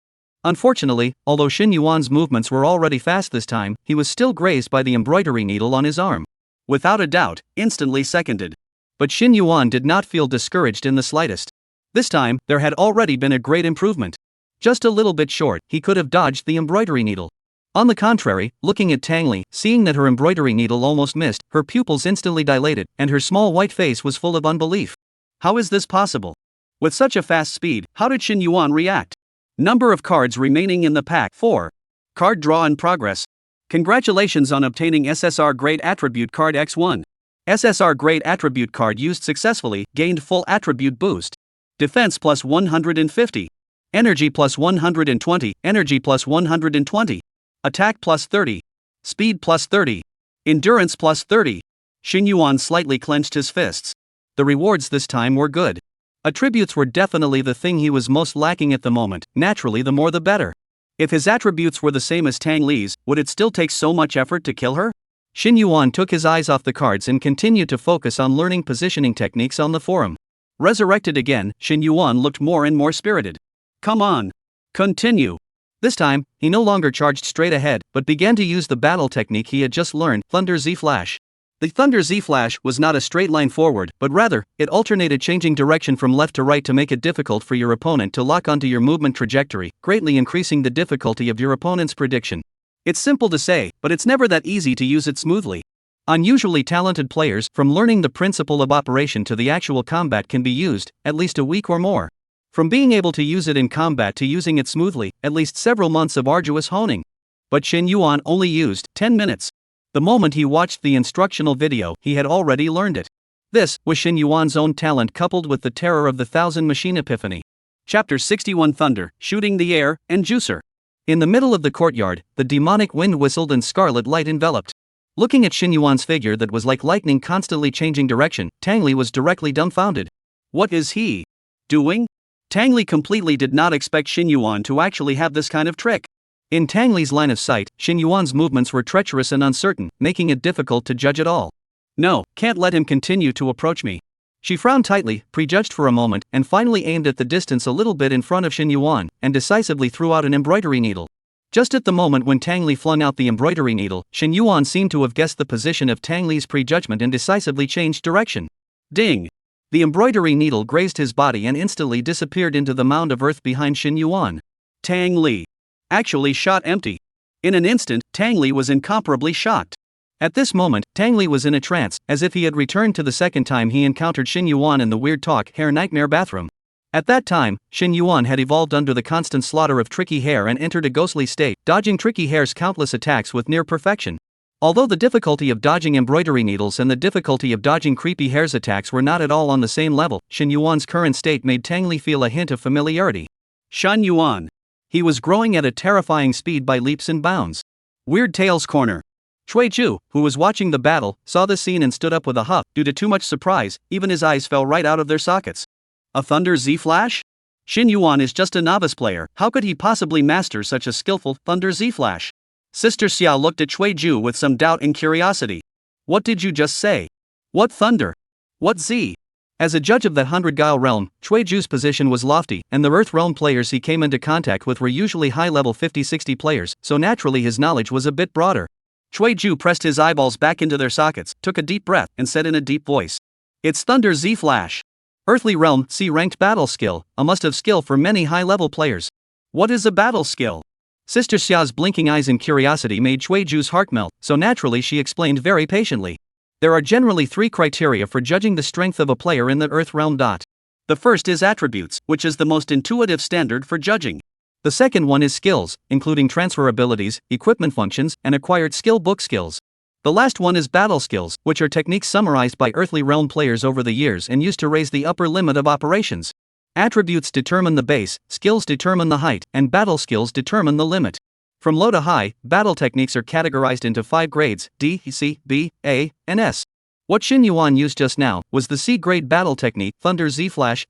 Unfortunately, although Shen Yuan's movements were already fast this time, he was still grazed by the embroidery needle on his arm. Without a doubt, instantly seconded. But Shen Yuan did not feel discouraged in the slightest. This time, there had already been a great improvement. Just a little bit short, he could have dodged the embroidery needle. On the contrary, looking at Tang Li, seeing that her embroidery needle almost missed, her pupils instantly dilated, and her small white face was full of unbelief. How is this possible? With such a fast speed, how did Shen Yuan react? Number of cards remaining in the pack 4. Card draw in progress. Congratulations on obtaining SSR Great Attribute Card X1. SSR Great Attribute Card used successfully, gained full attribute boost. Defense plus 150. Energy plus 120. Energy plus 120. Attack plus 30. Speed plus 30. Endurance plus 30. Shen Yuan slightly clenched his fists. The rewards this time were good. Attributes were definitely the thing he was most lacking at the moment, naturally the more the better. If his attributes were the same as Tang Li's, would it still take so much effort to kill her? Shen Yuan took his eyes off the cards and continued to focus on learning positioning techniques on the forum. Resurrected again, Shen Yuan looked more and more spirited. Come on. Continue. This time, he no longer charged straight ahead, but began to use the battle technique he had just learned, Thunder Z Flash. The Thunder Z Flash was not a straight line forward, but rather, it alternated changing direction from left to right to make it difficult for your opponent to lock onto your movement trajectory, greatly increasing the difficulty of your opponent's prediction. It's simple to say, but it's never that easy to use it smoothly. Unusually talented players, from learning the principle of operation to the actual combat, can be used, at least a week or more. From being able to use it in combat to using it smoothly, at least several months of arduous honing. But Shen Yuan only used 10 minutes. The moment he watched the instructional video, he had already learned it. This was Shen Yuan's own talent coupled with the terror of the Thousand Machine Epiphany. Chapter 61 Thunder, Shooting the Air, and Juicer. In the middle of the courtyard, the demonic wind whistled and scarlet light enveloped. Looking at Xin Yuan's figure that was like lightning constantly changing direction, Tang Li was directly dumbfounded. What is he doing? Tang Li completely did not expect Xin Yuan to actually have this kind of trick. In Tang Li's line of sight, Xin Yuan's movements were treacherous and uncertain, making it difficult to judge at all. No, can't let him continue to approach me. She frowned tightly, prejudged for a moment, and finally aimed at the distance a little bit in front of Xin Yuan, and decisively threw out an embroidery needle. Just at the moment when Tang Li flung out the embroidery needle, Xin Yuan seemed to have guessed the position of Tang Li's prejudgment and decisively changed direction. Ding! The embroidery needle grazed his body and instantly disappeared into the mound of earth behind Xin Yuan. Tang Li actually shot empty. In an instant, Tang Li was incomparably shocked. At this moment, Tang Li was in a trance, as if he had returned to the second time he encountered Xin Yuan in the weird talk hair nightmare bathroom. At that time, Xin Yuan had evolved under the constant slaughter of Tricky Hair and entered a ghostly state, dodging Tricky Hair's countless attacks with near perfection. Although the difficulty of dodging embroidery needles and the difficulty of dodging Creepy Hair's attacks were not at all on the same level, Xin Yuan's current state made Tang Li feel a hint of familiarity. Xin Yuan. He was growing at a terrifying speed by leaps and bounds. Weird Tales Corner. Cui Chu, who was watching the battle, saw the scene and stood up with a huff. Due to too much surprise, even his eyes fell right out of their sockets. A Thunder Z Flash? Xin Yuan is just a novice player, how could he possibly master such a skillful Thunder Z Flash? Sister Xia looked at Cui Chu with some doubt and curiosity. What did you just say? What thunder? What Z? As a judge of that 100 Guile realm, Cui Chu's position was lofty, and the Earth realm players he came into contact with were usually high-level 50-60 players, so naturally his knowledge was a bit broader. Cui Chu pressed his eyeballs back into their sockets, took a deep breath, and said in a deep voice. It's Thunder Z Flash. Earthly realm, C-ranked battle skill, a must-have skill for many high-level players. What is a battle skill? Sister Xia's blinking eyes and curiosity made Cui Chu's heart melt, so naturally she explained very patiently. There are generally 3 criteria for judging the strength of a player in the Earth realm. The first is attributes, which is the most intuitive standard for judging. The second one is skills, including transfer abilities, equipment functions, and acquired skill book skills. The last one is battle skills, which are techniques summarized by Earthly realm players over the years and used to raise the upper limit of operations. Attributes determine the base, skills determine the height, and battle skills determine the limit. From low to high, battle techniques are categorized into 5 grades, D, C, B, A, and S. What Xin Yuan used just now was the C-grade battle technique, Thunder Z Flash.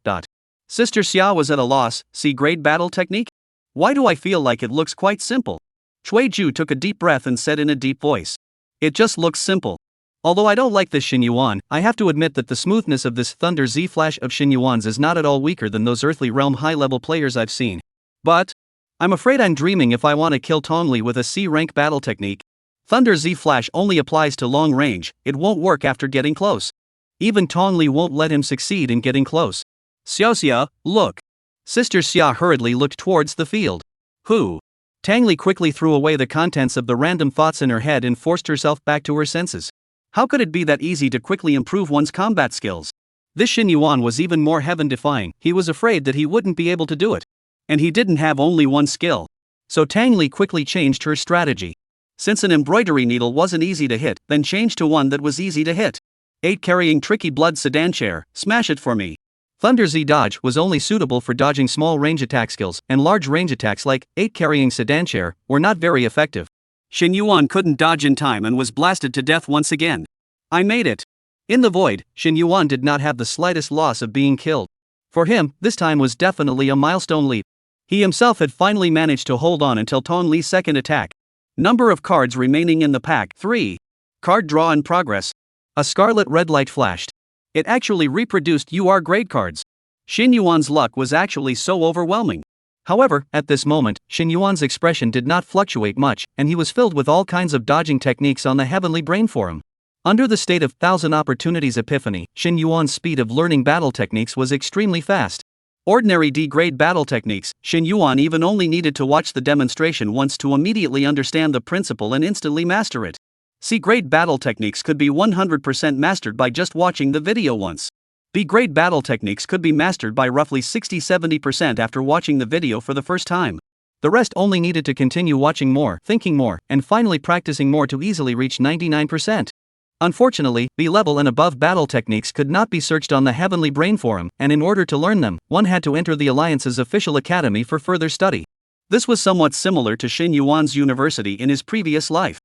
Sister Xia was at a loss. C-grade battle technique? Why do I feel like it looks quite simple? Cui Chu took a deep breath and said in a deep voice. It just looks simple. Although I don't like this Xin Yuan, I have to admit that the smoothness of this Thunder Z Flash of Xin Yuan's is not at all weaker than those Earthly realm high-level players I've seen. But I'm afraid I'm dreaming if I want to kill Tong Li with a C-rank battle technique. Thunder Z Flash only applies to long range, it won't work after getting close. Even Tong Li won't let him succeed in getting close. Xia, look. Sister Xia hurriedly looked towards the field. Who? Tang Li quickly threw away the contents of the random thoughts in her head and forced herself back to her senses. How could it be that easy to quickly improve one's combat skills? This Xin Yuan was even more heaven-defying, he was afraid that he wouldn't be able to do it. And he didn't have only one skill. So Tang Li quickly changed her strategy. Since an embroidery needle wasn't easy to hit, then change to one that was easy to hit. 8 carrying tricky blood sedan chair, smash it for me. Thunder Z Dodge was only suitable for dodging small range attack skills, and large range attacks like 8 carrying sedan chair were not very effective. Xin Yuan couldn't dodge in time and was blasted to death once again. I made it. In the void, Xin Yuan did not have the slightest loss of being killed. For him, this time was definitely a milestone leap. He himself had finally managed to hold on until Tong Li's second attack. Number of cards remaining in the pack, 3. Card draw in progress. A scarlet red light flashed. It actually reproduced UR grade cards. Xin Yuan's luck was actually so overwhelming. However, at this moment, Xin Yuan's expression did not fluctuate much, and he was filled with all kinds of dodging techniques on the heavenly brain forum. Under the state of 1000 opportunities epiphany, Xin Yuan's speed of learning battle techniques was extremely fast. Ordinary D-grade battle techniques, Xin Yuan even only needed to watch the demonstration once to immediately understand the principle and instantly master it. C-grade battle techniques could be 100% mastered by just watching the video once. B-grade battle techniques could be mastered by roughly 60-70% after watching the video for the first time. The rest only needed to continue watching more, thinking more, and finally practicing more to easily reach 99%. Unfortunately, B-level and above battle techniques could not be searched on the Heavenly Brain Forum, and in order to learn them, one had to enter the Alliance's official academy for further study. This was somewhat similar to Xin Yuan's university in his previous life.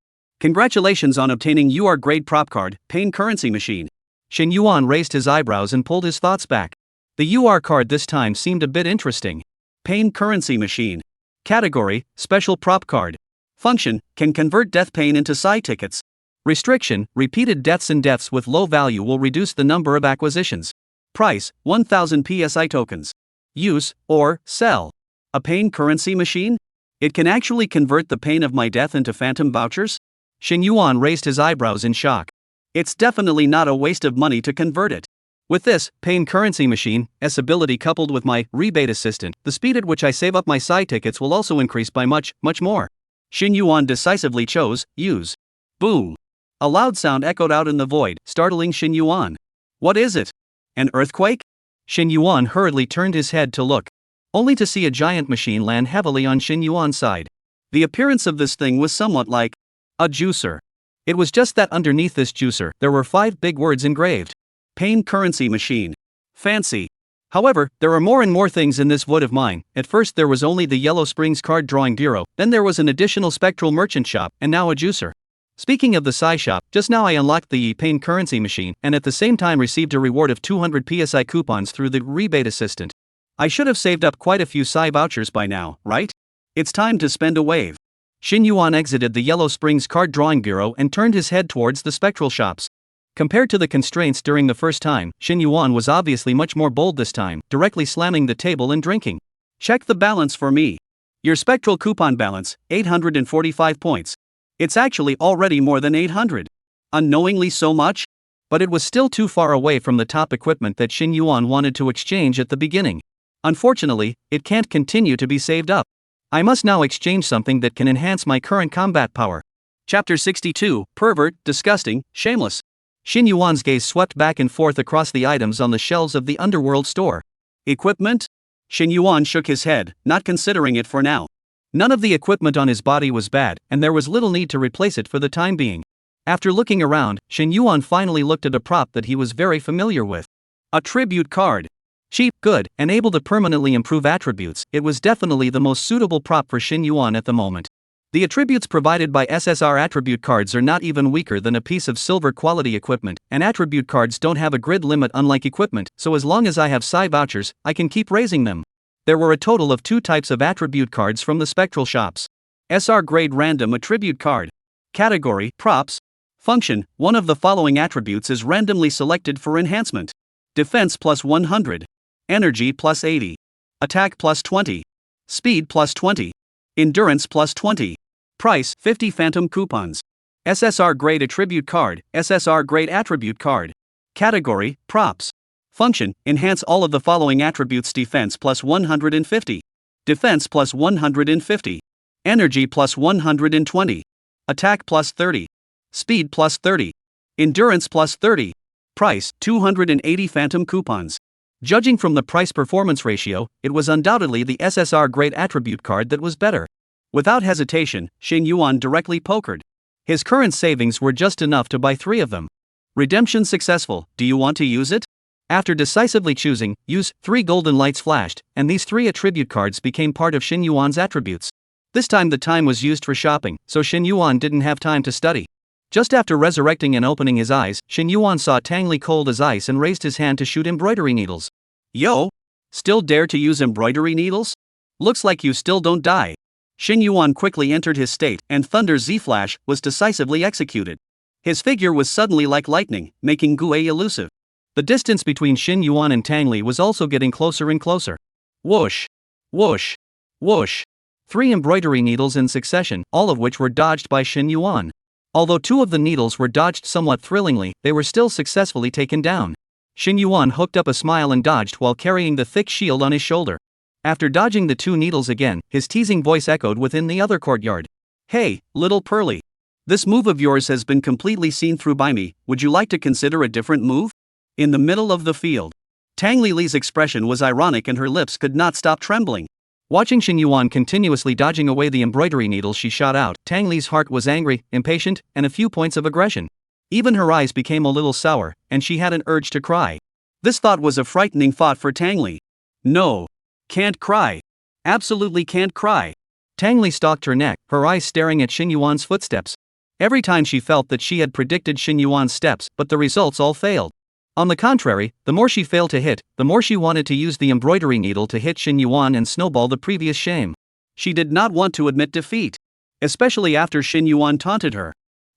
Congratulations on obtaining your grade prop card, Pain Currency Machine. Shin Yuan raised his eyebrows and pulled his thoughts back. The UR card this time seemed a bit interesting. Pain Currency Machine. Category, Special Prop Card. Function, can convert death pain into Psy tickets. Restriction, repeated deaths and deaths with low value will reduce the number of acquisitions. Price, 1000 PSI tokens. Use, or, sell. A pain currency machine? It can actually convert the pain of my death into phantom vouchers? Shin Yuan raised his eyebrows in shock. It's definitely not a waste of money to convert it. With this Pain Currency Machine S ability coupled with my rebate assistant, the speed at which I save up my Psy tickets will also increase by much more. Shin Yuan decisively chose, use. Boom. A loud sound echoed out in the void, startling Shin Yuan. What is it? An earthquake? Shin Yuan hurriedly turned his head to look, only to see a giant machine land heavily on Shin Yuan's side. The appearance of this thing was somewhat like a juicer. It was just that underneath this juicer, there were 5 big words engraved. Pain Currency Machine. Fancy. However, there are more and more things in this wood of mine. At first there was only the Yellow Springs Card Drawing Bureau, then there was an additional Spectral Merchant Shop, and now a juicer. Speaking of the Psy shop, just now I unlocked the Pain Currency Machine, and at the same time received a reward of 200 PSI coupons through the rebate assistant. I should have saved up quite a few Psy vouchers by now, right? It's time to spend a wave. Shin Yuan exited the Yellow Springs Card Drawing Bureau and turned his head towards the spectral shops. Compared to the constraints during the first time, Shin Yuan was obviously much more bold this time, directly slamming the table and drinking. Check the balance for me. Your spectral coupon balance, 845 points. It's actually already more than 800. Unknowingly so much? But it was still too far away from the top equipment that Shin Yuan wanted to exchange at the beginning. Unfortunately, it can't continue to be saved up. I must now exchange something that can enhance my current combat power. Chapter 62, Pervert, Disgusting, Shameless. Shin Yuan's gaze swept back and forth across the items on the shelves of the underworld store. Equipment? Shin Yuan shook his head, not considering it for now. None of the equipment on his body was bad, and there was little need to replace it for the time being. After looking around, Shin Yuan finally looked at a prop that he was very familiar with. A tribute card. Cheap, good, and able to permanently improve attributes, it was definitely the most suitable prop for Shin Yuan at the moment. The attributes provided by SSR attribute cards are not even weaker than a piece of silver quality equipment, and attribute cards don't have a grid limit unlike equipment, so as long as I have Psy vouchers, I can keep raising them. There were a total of 2 types of attribute cards from the spectral shops. SR Grade Random Attribute Card. Category, Props. Function, one of the following attributes is randomly selected for enhancement. Defense plus 100. Energy plus 80. Attack plus 20. Speed plus 20. Endurance plus 20. Price, 50 Phantom Coupons. SSR Grade Attribute Card, SSR Grade Attribute Card. Category, Props. Function, enhance all of the following attributes: defense plus 150. Defense plus 150. Energy plus 120. Attack plus 30. Speed plus 30. Endurance plus 30. Price, 280 Phantom Coupons. Judging from the price-performance ratio, it was undoubtedly the SSR Grade Attribute Card that was better. Without hesitation, Shin Yuan directly pokered. His current savings were just enough to buy 3 of them. Redemption successful, do you want to use it? After decisively choosing, use, 3 golden lights flashed, and these 3 attribute cards became part of Shin Yuan's attributes. This time the time was used for shopping, so Shin Yuan didn't have time to study. Just after resurrecting and opening his eyes, Shin Yuan saw Tangli cold as ice and raised his hand to shoot embroidery needles. Yo! Still dare to use embroidery needles? Looks like you still don't die. Shin Yuan quickly entered his state, and Thunder Z-Flash was decisively executed. His figure was suddenly like lightning, making Gue elusive. The distance between Shin Yuan and Tangli was also getting closer and closer. Whoosh! Whoosh! Whoosh! 3 embroidery needles in succession, all of which were dodged by Shin Yuan. Although 2 of the needles were dodged somewhat thrillingly, they were still successfully taken down. Shin Yuan hooked up a smile and dodged while carrying the thick shield on his shoulder. After dodging the 2 needles again, his teasing voice echoed within the other courtyard. Hey, little Pearly. This move of yours has been completely seen through by me, would you like to consider a different move? In the middle of the field. Tang Li's expression was ironic and her lips could not stop trembling. Watching Shin Yuan continuously dodging away the embroidery needles she shot out, Tang Li's heart was angry, impatient, and a few points of aggression. Even her eyes became a little sour, and she had an urge to cry. This thought was a frightening thought for Tang Li. No. Can't cry. Absolutely can't cry. Tang Li stalked her neck, her eyes staring at Shin Yuan's footsteps. Every time she felt that she had predicted Shin Yuan's steps, but the results all failed. On the contrary, the more she failed to hit, the more she wanted to use the embroidery needle to hit Shin Yuan and snowball the previous shame. She did not want to admit defeat, especially after Shin Yuan taunted her.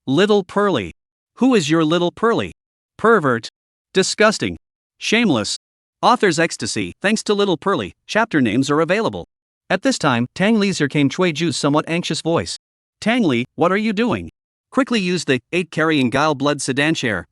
Little Pearly. Who is your little Pearly? Pervert. Disgusting. Shameless. Author's ecstasy. Thanks to Little Pearly, chapter names are available. At this time, Tang Li's came Cui Ju's somewhat anxious voice. Tang Li, what are you doing? Quickly use the 8 carrying guile blood sedan chair.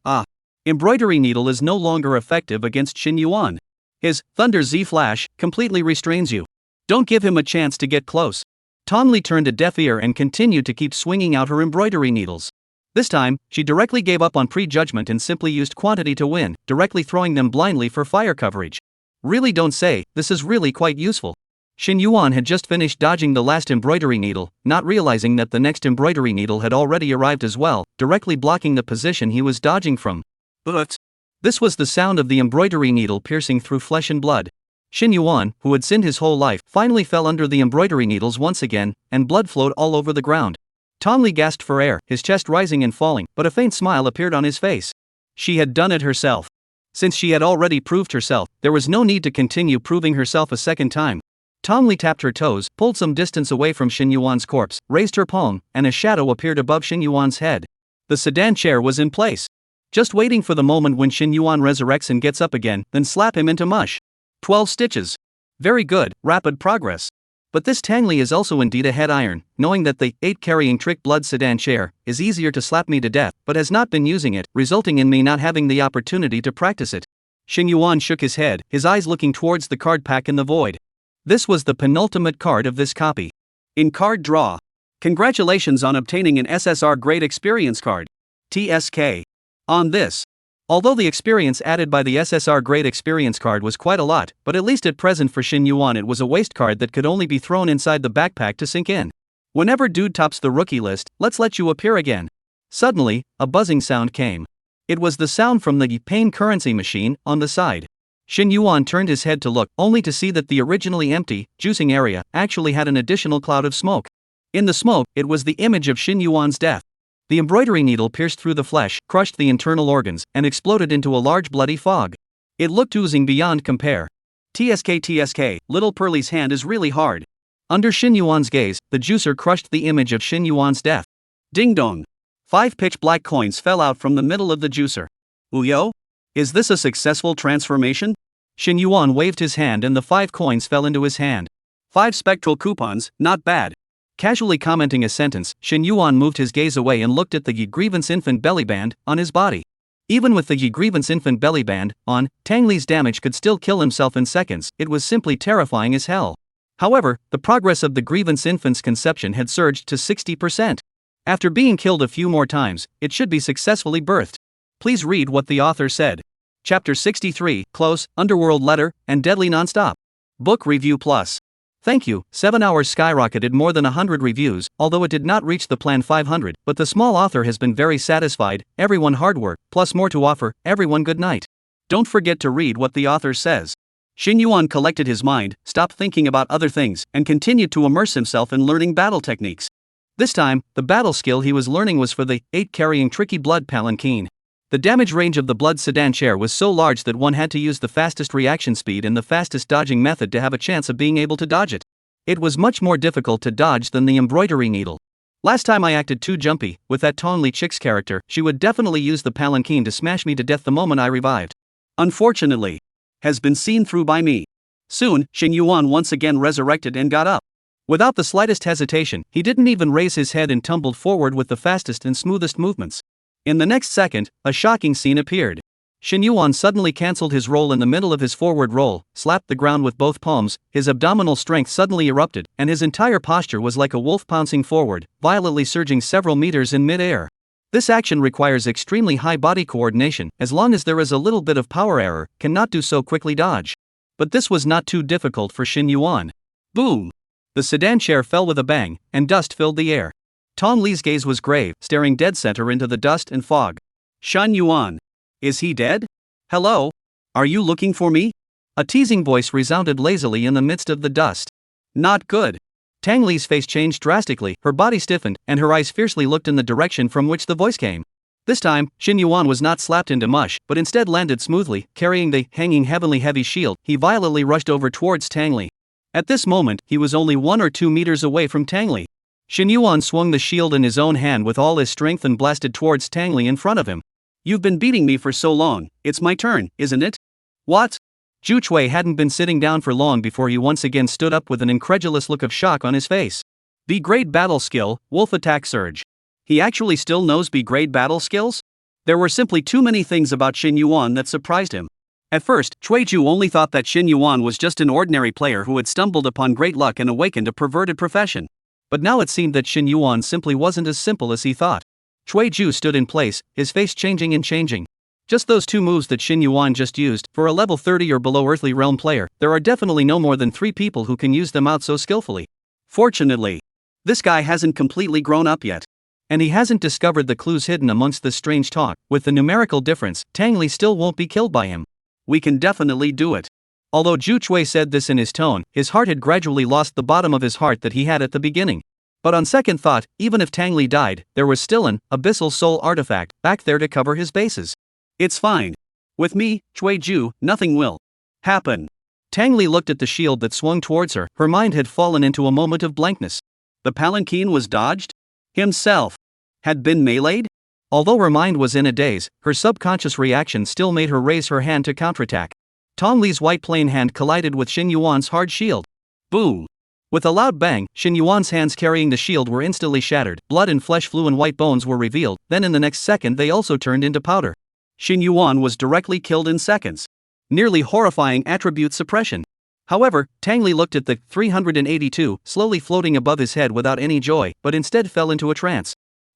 Embroidery needle is no longer effective against Shin Yuan. His Thunder Z Flash completely restrains you. Don't give him a chance to get close. Tang Li turned a deaf ear and continued to keep swinging out her embroidery needles. This time, she directly gave up on prejudgment and simply used quantity to win, directly throwing them blindly for fire coverage. Really don't say, this is really quite useful. Shin Yuan had just finished dodging the last embroidery needle, not realizing that the next embroidery needle had already arrived as well, directly blocking the position he was dodging from. But this was the sound of the embroidery needle piercing through flesh and blood. Shin Yuan, who had sinned his whole life, finally fell under the embroidery needles once again, and blood flowed all over the ground. Tang Li gasped for air, his chest rising and falling, but a faint smile appeared on his face. She had done it herself. Since she had already proved herself, there was no need to continue proving herself a second time. Tang Li tapped her toes, pulled some distance away from Shin Yuan's corpse, raised her palm, and a shadow appeared above Shin Yuan's head. The sedan chair was in place. Just waiting for the moment when Shin Yuan resurrects and gets up again, then slap him into mush. 12 stitches. Very good, rapid progress. But this Tang Li is also indeed a head iron, knowing that the 8 carrying trick blood sedan chair is easier to slap me to death, but has not been using it, resulting in me not having the opportunity to practice it. Shin Yuan shook his head, his eyes looking towards the card pack in the void. This was the penultimate card of this copy. In card draw. Congratulations on obtaining an SSR grade experience card. TSK. On this. Although the experience added by the SSR grade experience card was quite a lot, but at least at present for Shin Yuan it was a waste card that could only be thrown inside the backpack to sink in. Whenever dude tops the rookie list, let's let you appear again. Suddenly, a buzzing sound came. It was the sound from the pain currency machine on the side. Shin Yuan turned his head to look, only to see that the originally empty, juicing area actually had an additional cloud of smoke. In the smoke, it was the image of Shin Yuan's death. The embroidery needle pierced through the flesh, crushed the internal organs, and exploded into a large bloody fog. It looked oozing beyond compare. TSK, Little Pearly's hand is really hard. Under Shin Yuan's gaze, the juicer crushed the image of Shin Yuan's death. Ding dong. 5 pitch black coins fell out from the middle of the juicer. Uyo? Is this a successful transformation? Shin Yuan waved his hand and the 5 coins fell into his hand. 5 spectral coupons, not bad. Casually commenting a sentence, Shin Yuan moved his gaze away and looked at the Ye Grievance infant belly band on his body. Even with the Ye Grievance infant belly band on, Tang Li's damage could still kill himself in seconds. It was simply terrifying as hell. However, the progress of the Grievance infant's conception had surged to 60%. After being killed a few more times, it should be successfully birthed. Please read what the author said. Chapter 63, Close, Underworld Letter, and Deadly Nonstop. Book Review Plus. Thank you. 7 hours skyrocketed more than 100 reviews, although it did not reach the planned 500, but the small author has been very satisfied. Everyone hard work, plus more to offer. Everyone good night. Don't forget to read what the author says. Shin Yuan collected his mind, stopped thinking about other things, and continued to immerse himself in learning battle techniques. This time, the battle skill he was learning was for the 8 carrying tricky blood palanquin. The damage range of the blood sedan chair was so large that one had to use the fastest reaction speed and the fastest dodging method to have a chance of being able to dodge it. It was much more difficult to dodge than the embroidery needle. Last time I acted too jumpy, with that Tang Li chick's character, she would definitely use the palanquin to smash me to death the moment I revived. Unfortunately, has been seen through by me. Soon, Shin Yuan once again resurrected and got up. Without the slightest hesitation, he didn't even raise his head and tumbled forward with the fastest and smoothest movements. In the next second, a shocking scene appeared. Shin Yuan suddenly cancelled his roll in the middle of his forward roll, slapped the ground with both palms, his abdominal strength suddenly erupted, and his entire posture was like a wolf pouncing forward, violently surging several meters in mid-air. This action requires extremely high body coordination, as long as there is a little bit of power error, cannot do so quickly dodge. But this was not too difficult for Shin Yuan. Boom! The sedan chair fell with a bang, and dust filled the air. Tang Li's gaze was grave, staring dead center into the dust and fog. Shin Yuan. Is he dead? Hello? Are you looking for me? A teasing voice resounded lazily in the midst of the dust. Not good. Tang Li's face changed drastically, her body stiffened, and her eyes fiercely looked in the direction from which the voice came. This time, Xin Yuan was not slapped into mush, but instead landed smoothly, carrying the hanging heavenly heavy shield. He violently rushed over towards Tang Li. At this moment, he was only 1 or 2 meters away from Tang Li. Xin Yuan swung the shield in his own hand with all his strength and blasted towards Tang Li in front of him. You've been beating me for so long, it's my turn, isn't it? What? Zhu Chui hadn't been sitting down for long before he once again stood up with an incredulous look of shock on his face. B-grade battle skill, Wolf Attack Surge. He actually still knows B-grade battle skills? There were simply too many things about Xin Yuan that surprised him. At first, Cui Zhu only thought that Xin Yuan was just an ordinary player who had stumbled upon great luck and awakened a perverted profession. But now it seemed that Xin Yuan simply wasn't as simple as he thought. Cui Zhu stood in place, his face changing and changing. Just those 2 moves that Xin Yuan just used, for a level 30 or below Earthly Realm player, there are definitely no more than 3 people who can use them out so skillfully. Fortunately, this guy hasn't completely grown up yet. And he hasn't discovered the clues hidden amongst this strange talk. With the numerical difference, Tang Li still won't be killed by him. We can definitely do it. Although Zhu Chui said this in his tone, his heart had gradually lost the bottom of his heart that he had at the beginning. But on second thought, even if Tang Li died, there was still an abyssal soul artifact back there to cover his bases. It's fine. With me, Cui Zhu, nothing will happen. Tang Li looked at the shield that swung towards her. Her mind had fallen into a moment of blankness. The palanquin was dodged? Himself had been meleeed? Although her mind was in a daze, her subconscious reaction still made her raise her hand to counterattack. Tang Li's white plain hand collided with Xin Yuan's hard shield. Boom! With a loud bang, Xin Yuan's hands carrying the shield were instantly shattered, blood and flesh flew and white bones were revealed, then in the next second they also turned into powder. Xin Yuan was directly killed in seconds. Nearly horrifying attribute suppression. However, Tang Li looked at the 382 slowly floating above his head without any joy, but instead fell into a trance.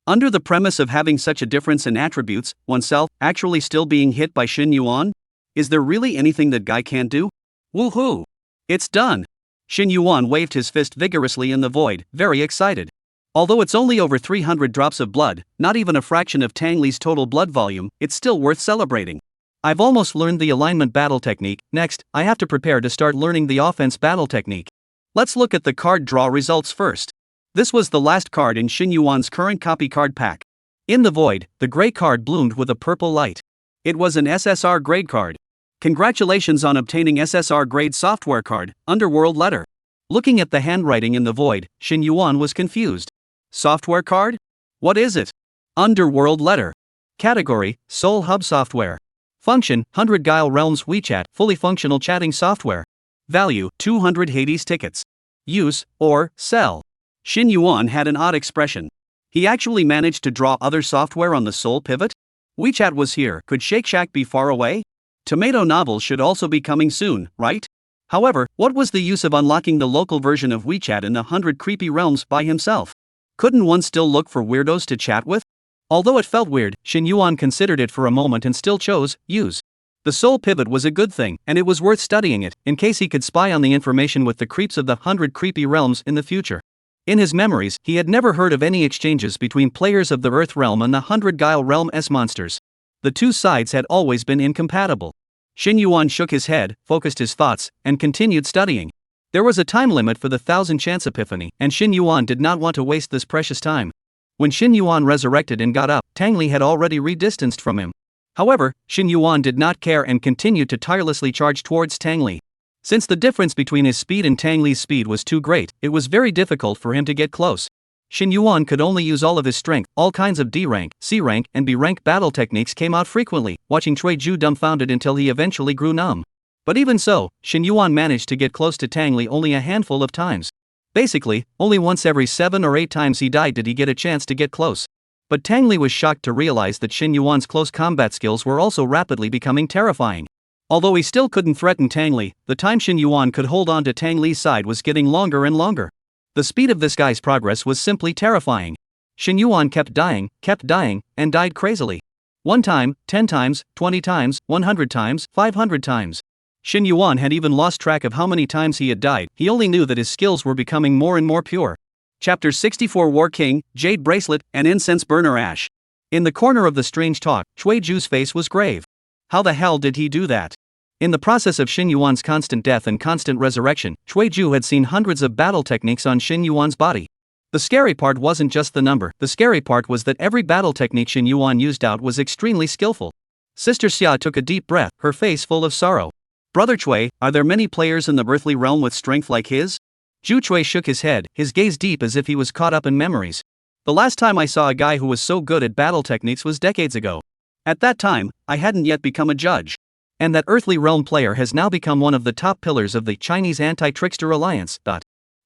Under the premise of having such a difference in attributes, oneself actually still being hit by Xin Yuan? Is there really anything that guy can't do? Woohoo! It's done! Xin Yuan waved his fist vigorously in the void, very excited. Although it's only over 300 drops of blood, not even a fraction of Tang Li's total blood volume, it's still worth celebrating. I've almost learned the alignment battle technique. Next, I have to prepare to start learning the offense battle technique. Let's look at the card draw results first. This was the last card in Xin Yuan's current copy card pack. In the void, the gray card bloomed with a purple light. It was an SSR grade card. Congratulations on obtaining SSR grade software card, Underworld letter. Looking at the handwriting in the void, Xin Yuan was confused. Software card? What is it? Underworld letter. Category, Soul Hub software. Function, 100 Guile Realms WeChat, fully functional chatting software. Value, 200 Hades tickets. Use, or, sell. Xin Yuan had an odd expression. He actually managed to draw other software on the Soul Pivot? WeChat was here, could Shake Shack be far away? Tomato Novel should also be coming soon, right? However, what was the use of unlocking the local version of WeChat in the 100 creepy realms by himself? Couldn't one still look for weirdos to chat with? Although it felt weird, Xin Yuan considered it for a moment and still chose, use. The Soul Pivot was a good thing, and it was worth studying it, in case he could spy on the information with the creeps of the 100 creepy realms in the future. In his memories, he had never heard of any exchanges between players of the Earth Realm and the 100 Guile Realm S-monsters. The two sides had always been incompatible. Xin Yuan shook his head, focused his thoughts, and continued studying. There was a time limit for the 1000 chance epiphany, and Xin Yuan did not want to waste this precious time. When Xin Yuan resurrected and got up, Tang Li had already re-distanced from him. However, Xin Yuan did not care and continued to tirelessly charge towards Tang Li. Since the difference between his speed and Tang Li's speed was too great, it was very difficult for him to get close. Xin Yuan could only use all of his strength. All kinds of D rank, C rank, and B rank battle techniques came out frequently, watching Cui Zhu dumbfounded until he eventually grew numb. But even so, Xin Yuan managed to get close to Tang Li only a handful of times. Basically, only once every 7 or 8 times he died did he get a chance to get close. But Tang Li was shocked to realize that Xin Yuan's close combat skills were also rapidly becoming terrifying. Although he still couldn't threaten Tang Li, the time Xin Yuan could hold on to Tang Li's side was getting longer and longer. The speed of this guy's progress was simply terrifying. Xin Yuan kept dying, and died crazily. 1 time, 10 times, 20 times, 100 times, 500 times. Xin Yuan had even lost track of how many times he had died. He only knew that his skills were becoming more and more pure. Chapter 64 War King, Jade Bracelet, and Incense Burner Ash. In the corner of the strange talk, Cui Zhu's face was grave. How the hell did he do that? In the process of Xin Yuan's constant death and constant resurrection, Cui Ju had seen hundreds of battle techniques on Xin Yuan's body. The scary part wasn't just the number, the scary part was that every battle technique Xin Yuan used out was extremely skillful. Sister Xia took a deep breath, her face full of sorrow. Brother Cui, are there many players in the earthly realm with strength like his? Ju Cui shook his head, his gaze deep as if he was caught up in memories. The last time I saw a guy who was so good at battle techniques was decades ago. At that time, I hadn't yet become a judge. And that earthly realm player has now become one of the top pillars of the Chinese anti-trickster alliance.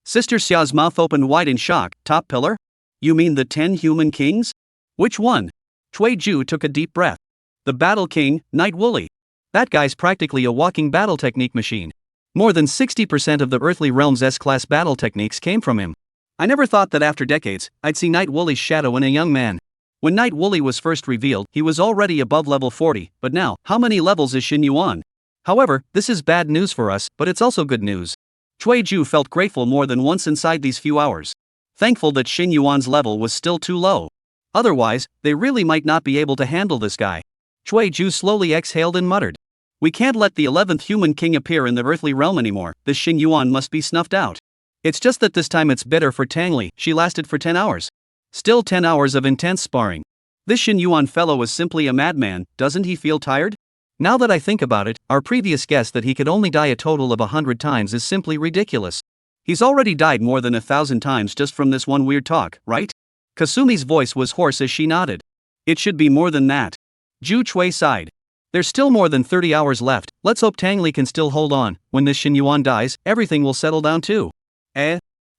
Sister Xia's mouth opened wide in shock. Top pillar? You mean the 10 human kings? Which one? Cui Ju took a deep breath. The Battle King, Knight Wooly. That guy's practically a walking battle technique machine. More than 60% of the earthly realm's S-class battle techniques came from him. I never thought that after decades, I'd see Knight Wooly's shadow in a young man. When Knight Wooly was first revealed, he was already above level 40, but now, how many levels is Xin Yuan? However, this is bad news for us, but it's also good news. Cui Ju felt grateful more than once inside these few hours. Thankful that Xin Yuan's level was still too low. Otherwise, they really might not be able to handle this guy. Cui Ju slowly exhaled and muttered. We can't let the 11th human king appear in the earthly realm anymore, this Xin Yuan must be snuffed out. It's just that this time it's bitter for Tang Li, she lasted for 10 hours. Still 10 hours of intense sparring. This Xin Yuan fellow is simply a madman, doesn't he feel tired? Now that I think about it, our previous guess that he could only die a total of 100 times is simply ridiculous. He's already died more than 1,000 times just from this one weird talk, right? Kasumi's voice was hoarse as she nodded. It should be more than that. Ju Cui sighed. There's still more than 30 hours left, let's hope Tang Li can still hold on. When this Xin Yuan dies, everything will settle down too.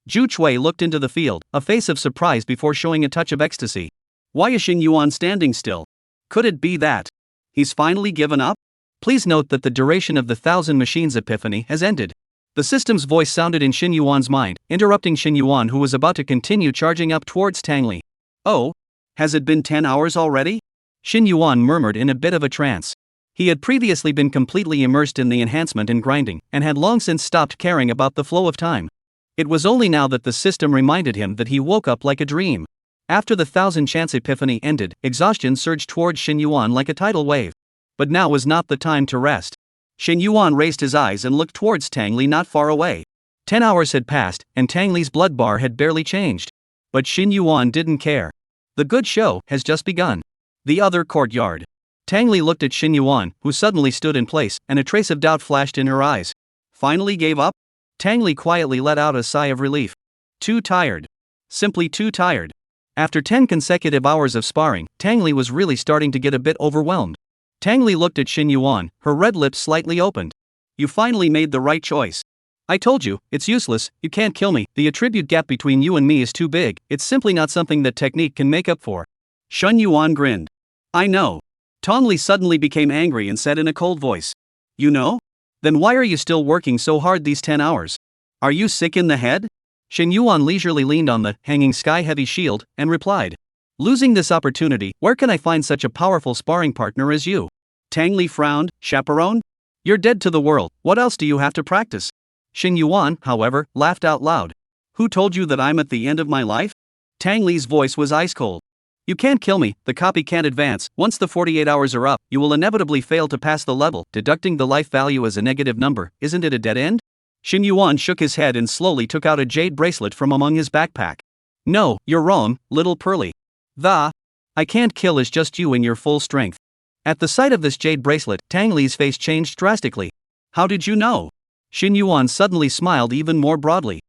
Ju Cui looked into the field, a face of surprise before showing a touch of ecstasy. Why is Xin Yuan standing still? Could it be that he's finally given up? Please note that the duration of the 1,000 Machines Epiphany has ended. The system's voice sounded in Xin Yuan's mind, interrupting Xin Yuan, who was about to continue charging up towards Tang Li. Oh? Has it been 10 hours already? Xin Yuan murmured in a bit of a trance. He had previously been completely immersed in the enhancement and grinding, and had long since stopped caring about the flow of time. It was only now that the system reminded him that he woke up like a dream. After the 1,000 chance epiphany ended, exhaustion surged towards Xin Yuan like a tidal wave. But now was not the time to rest. Xin Yuan raised his eyes and looked towards Tang Li not far away. 10 hours had passed, and Tang Li's blood bar had barely changed. But Xin Yuan didn't care. The good show has just begun. The other courtyard. Tang Li looked at Xin Yuan, who suddenly stood in place, and a trace of doubt flashed in her eyes. Finally gave up? Tang Li quietly let out a sigh of relief. Too tired. Simply too tired. After 10 consecutive hours of sparring, Tang Li was really starting to get a bit overwhelmed. Tang Li looked at Xin Yuan, her red lips slightly opened. You finally made the right choice. I told you, it's useless, you can't kill me, the attribute gap between you and me is too big, it's simply not something that technique can make up for. Xin Yuan grinned. I know. Tang Li suddenly became angry and said in a cold voice. You know? Then why are you still working so hard these 10 hours? Are you sick in the head? Xin Yuan leisurely leaned on the hanging sky-heavy shield, and replied. Losing this opportunity, where can I find such a powerful sparring partner as you? Tang Li frowned. Chaperone? You're dead to the world, what else do you have to practice? Xin Yuan, however, laughed out loud. Who told you that I'm at the end of my life? Tang Li's voice was ice cold. You can't kill me, the copy can't advance, once the 48 hours are up, you will inevitably fail to pass the level, deducting the life value as a negative number, isn't it a dead end? Xin Yuan shook his head and slowly took out a jade bracelet from among his backpack. No, you're wrong, little Pearly. I can't kill is just you in your full strength. At the sight of this jade bracelet, Tang Li's face changed drastically. How did you know? Xin Yuan suddenly smiled even more broadly.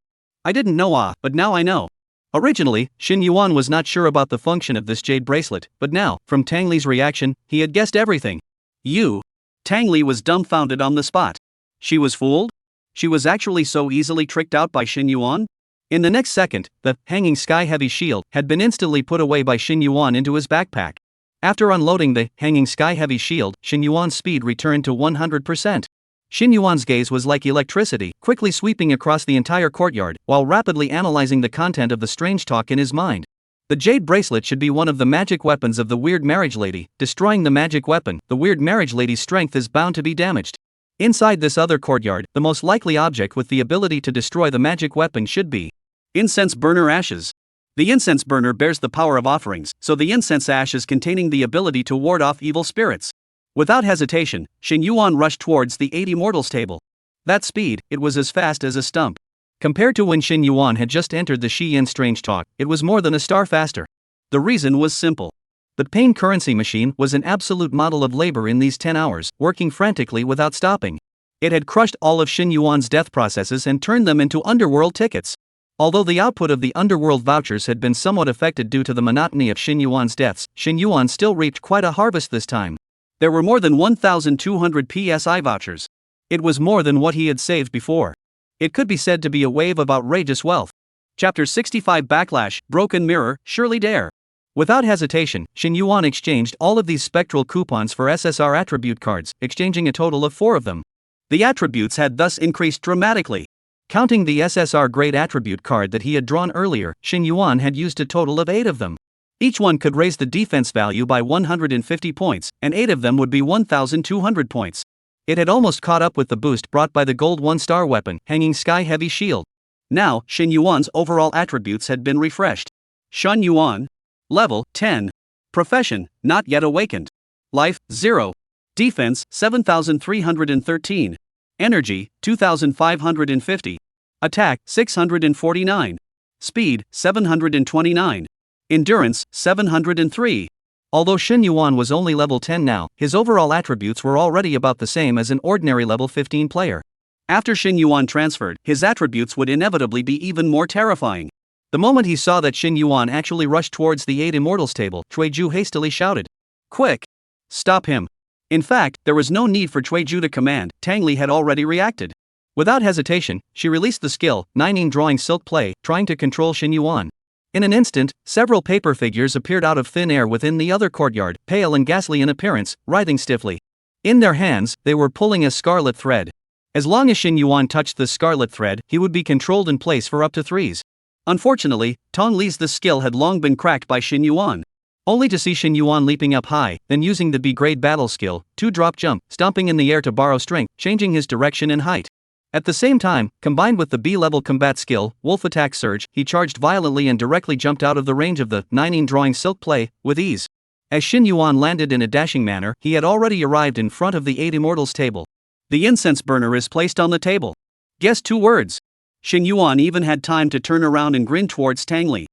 I didn't know but now I know. Originally, Xin Yuan was not sure about the function of this jade bracelet, but now, from Tang Li's reaction, he had guessed everything. You? Tang Li was dumbfounded on the spot. She was fooled? She was actually so easily tricked out by Xin Yuan? In the next second, the hanging sky-heavy shield had been instantly put away by Xin Yuan into his backpack. After unloading the hanging sky-heavy shield, Xin Yuan's speed returned to 100%. Xin Yuan's gaze was like electricity, quickly sweeping across the entire courtyard, while rapidly analyzing the content of the strange talk in his mind. The jade bracelet should be one of the magic weapons of the weird marriage lady. Destroying the magic weapon, the weird marriage lady's strength is bound to be damaged. Inside this other courtyard, the most likely object with the ability to destroy the magic weapon should be incense burner ashes. The incense burner bears the power of offerings, so the incense ash is containing the ability to ward off evil spirits. Without hesitation, Shin Yuan rushed towards the 8 immortals table. That speed, it was as fast as a stump. Compared to when Shin Yuan had just entered the Shi-Yin Strange Talk, it was more than a star faster. The reason was simple. The Pain currency machine was an absolute model of labor in these 10 hours, working frantically without stopping. It had crushed all of Shin Yuan's death processes and turned them into underworld tickets. Although the output of the underworld vouchers had been somewhat affected due to the monotony of Shin Yuan's deaths, Shin Yuan still reaped quite a harvest this time. There were more than 1,200 PSI vouchers. It was more than what he had saved before. It could be said to be a wave of outrageous wealth. Chapter 65 Backlash, Broken Mirror, Surely Dare. Without hesitation, Shin Yuan exchanged all of these spectral coupons for SSR attribute cards, exchanging a total of 4 of them. The attributes had thus increased dramatically. Counting the SSR grade attribute card that he had drawn earlier, Shin Yuan had used a total of 8 of them. Each one could raise the defense value by 150 points, and 8 of them would be 1,200 points. It had almost caught up with the boost brought by the gold 1-star weapon, Hanging Sky Heavy Shield. Now, Shin Yuan's overall attributes had been refreshed. Shun Yuan. Level, 10. Profession, not yet awakened. Life, 0. Defense, 7,313. Energy, 2,550. Attack, 649. Speed, 729. Endurance, 703. Although Shin Yuan was only level 10 now, his overall attributes were already about the same as an ordinary level 15 player. After Shin Yuan transferred, his attributes would inevitably be even more terrifying. The moment he saw that Shin Yuan actually rushed towards the 8 immortals table, Cui-ju hastily shouted, "Quick! Stop him!" In fact, there was no need for Cui-ju to command, Tang Li had already reacted. Without hesitation, she released the skill, 9 drawing silk play, trying to control Shin Yuan. In an instant, several paper figures appeared out of thin air within the other courtyard, pale and ghastly in appearance, writhing stiffly. In their hands, they were pulling a scarlet thread. As long as Shin Yuan touched the scarlet thread, he would be controlled in place for up to 3s. Unfortunately, Tong Li's this skill had long been cracked by Shin Yuan. Only to see Shin Yuan leaping up high, then using the B-grade battle skill, 2-drop jump, stomping in the air to borrow strength, changing his direction and height. At the same time, combined with the B-level combat skill, Wolf Attack Surge, he charged violently and directly jumped out of the range of the 9 drawing silk play, with ease. As Shin Yuan landed in a dashing manner, he had already arrived in front of the 8 immortals table. The incense burner is placed on the table. Guess 2 words. Shin Yuan even had time to turn around and grin towards Tang Li.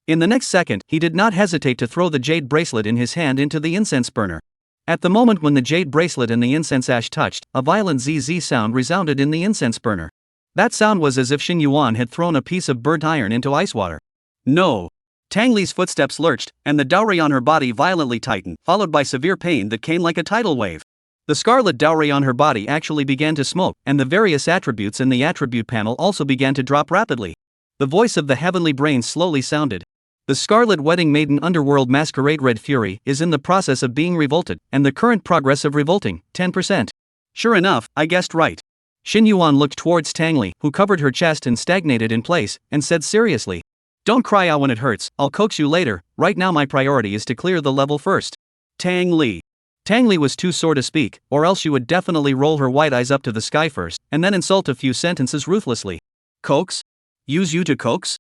In the next second, he did not hesitate to throw the jade bracelet in his hand into the incense burner. At the moment when the jade bracelet and the incense ash touched, a violent ZZ sound resounded in the incense burner. That sound was as if Shin Yuan had thrown a piece of burnt iron into ice water. No! Tang Li's footsteps lurched, and the dowry on her body violently tightened, followed by severe pain that came like a tidal wave. The scarlet dowry on her body actually began to smoke, and the various attributes in the attribute panel also began to drop rapidly. The voice of the heavenly brain slowly sounded. The Scarlet Wedding Maiden Underworld Masquerade Red Fury is in the process of being revolted, and the current progress of revolting, 10%. Sure enough, I guessed right. Shin Yuan looked towards Tang Li, who covered her chest and stagnated in place, and said seriously, "Don't cry out when it hurts, I'll coax you later, right now my priority is to clear the level first." Tang Li. Tang Li was too sore to speak, or else she would definitely roll her white eyes up to the sky first, and then insult a few sentences ruthlessly. Coax? Use you to coax?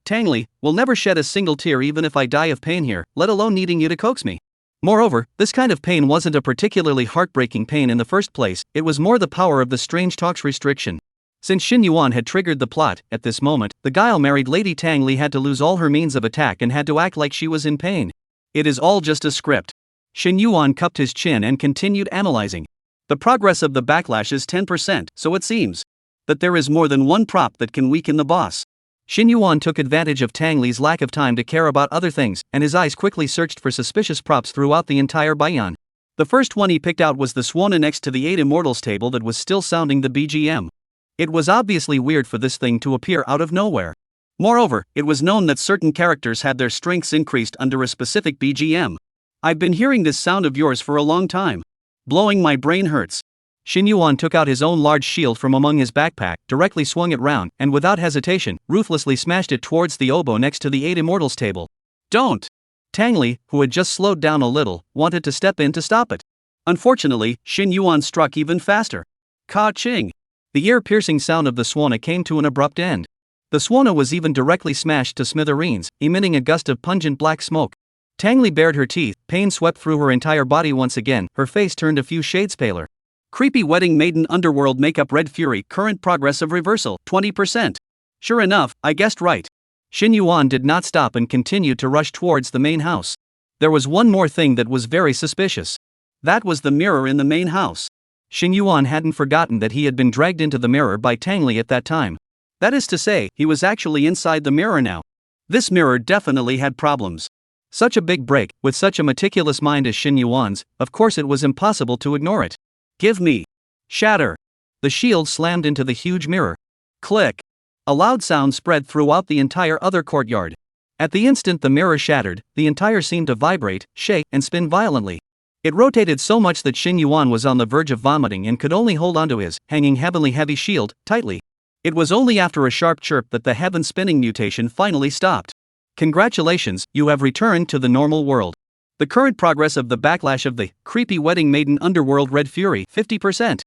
Tang Li, will never shed a single tear even if I die of pain here, let alone needing you to coax me. Moreover, this kind of pain wasn't a particularly heartbreaking pain in the first place, it was more the power of the strange talks restriction. Since Shin Yuan had triggered the plot, at this moment, the guile-married Lady Tang Li had to lose all her means of attack and had to act like she was in pain. It is all just a script. Shin Yuan cupped his chin and continued analyzing. The progress of the backlash is 10%, so it seems that there is more than one prop that can weaken the boss. Shin Yuan took advantage of Tang Li's lack of time to care about other things, and his eyes quickly searched for suspicious props throughout the entire Bayan. The first one he picked out was the swan next to the 8 immortals table that was still sounding the BGM. It was obviously weird for this thing to appear out of nowhere. Moreover, it was known that certain characters had their strengths increased under a specific BGM. I've been hearing this sound of yours for a long time. Blowing my brain hurts. Shin Yuan took out his own large shield from among his backpack, directly swung it round, and without hesitation, ruthlessly smashed it towards the oboe next to the 8 immortals table. Don't! Tang Li, who had just slowed down a little, wanted to step in to stop it. Unfortunately, Shin Yuan struck even faster. Ka-ching! The ear-piercing sound of the swana came to an abrupt end. The swana was even directly smashed to smithereens, emitting a gust of pungent black smoke. Tang Li bared her teeth, pain swept through her entire body once again, her face turned a few shades paler. Creepy wedding maiden underworld makeup red fury current progress of reversal 20%. Sure enough, I guessed right. Xin Yuan did not stop and continued to rush towards the main house. There was one more thing that was very suspicious. That was the mirror in the main house. Xin Yuan hadn't forgotten that he had been dragged into the mirror by Tang Li at that time. That is to say, he was actually inside the mirror now. This mirror definitely had problems. Such a big break, with such a meticulous mind as Xin Yuan's, of course it was impossible to ignore it. Give me. Shatter. The shield slammed into the huge mirror. Click. A loud sound spread throughout the entire other courtyard. At the instant the mirror shattered, the entire seemed to vibrate, shake, and spin violently. It rotated so much that Xin Yuan was on the verge of vomiting and could only hold onto his hanging heavy shield tightly. It was only after a sharp chirp that the heaven spinning mutation finally stopped. Congratulations, you have returned to the normal world. The current progress of the backlash of the creepy wedding maiden underworld red fury 50%.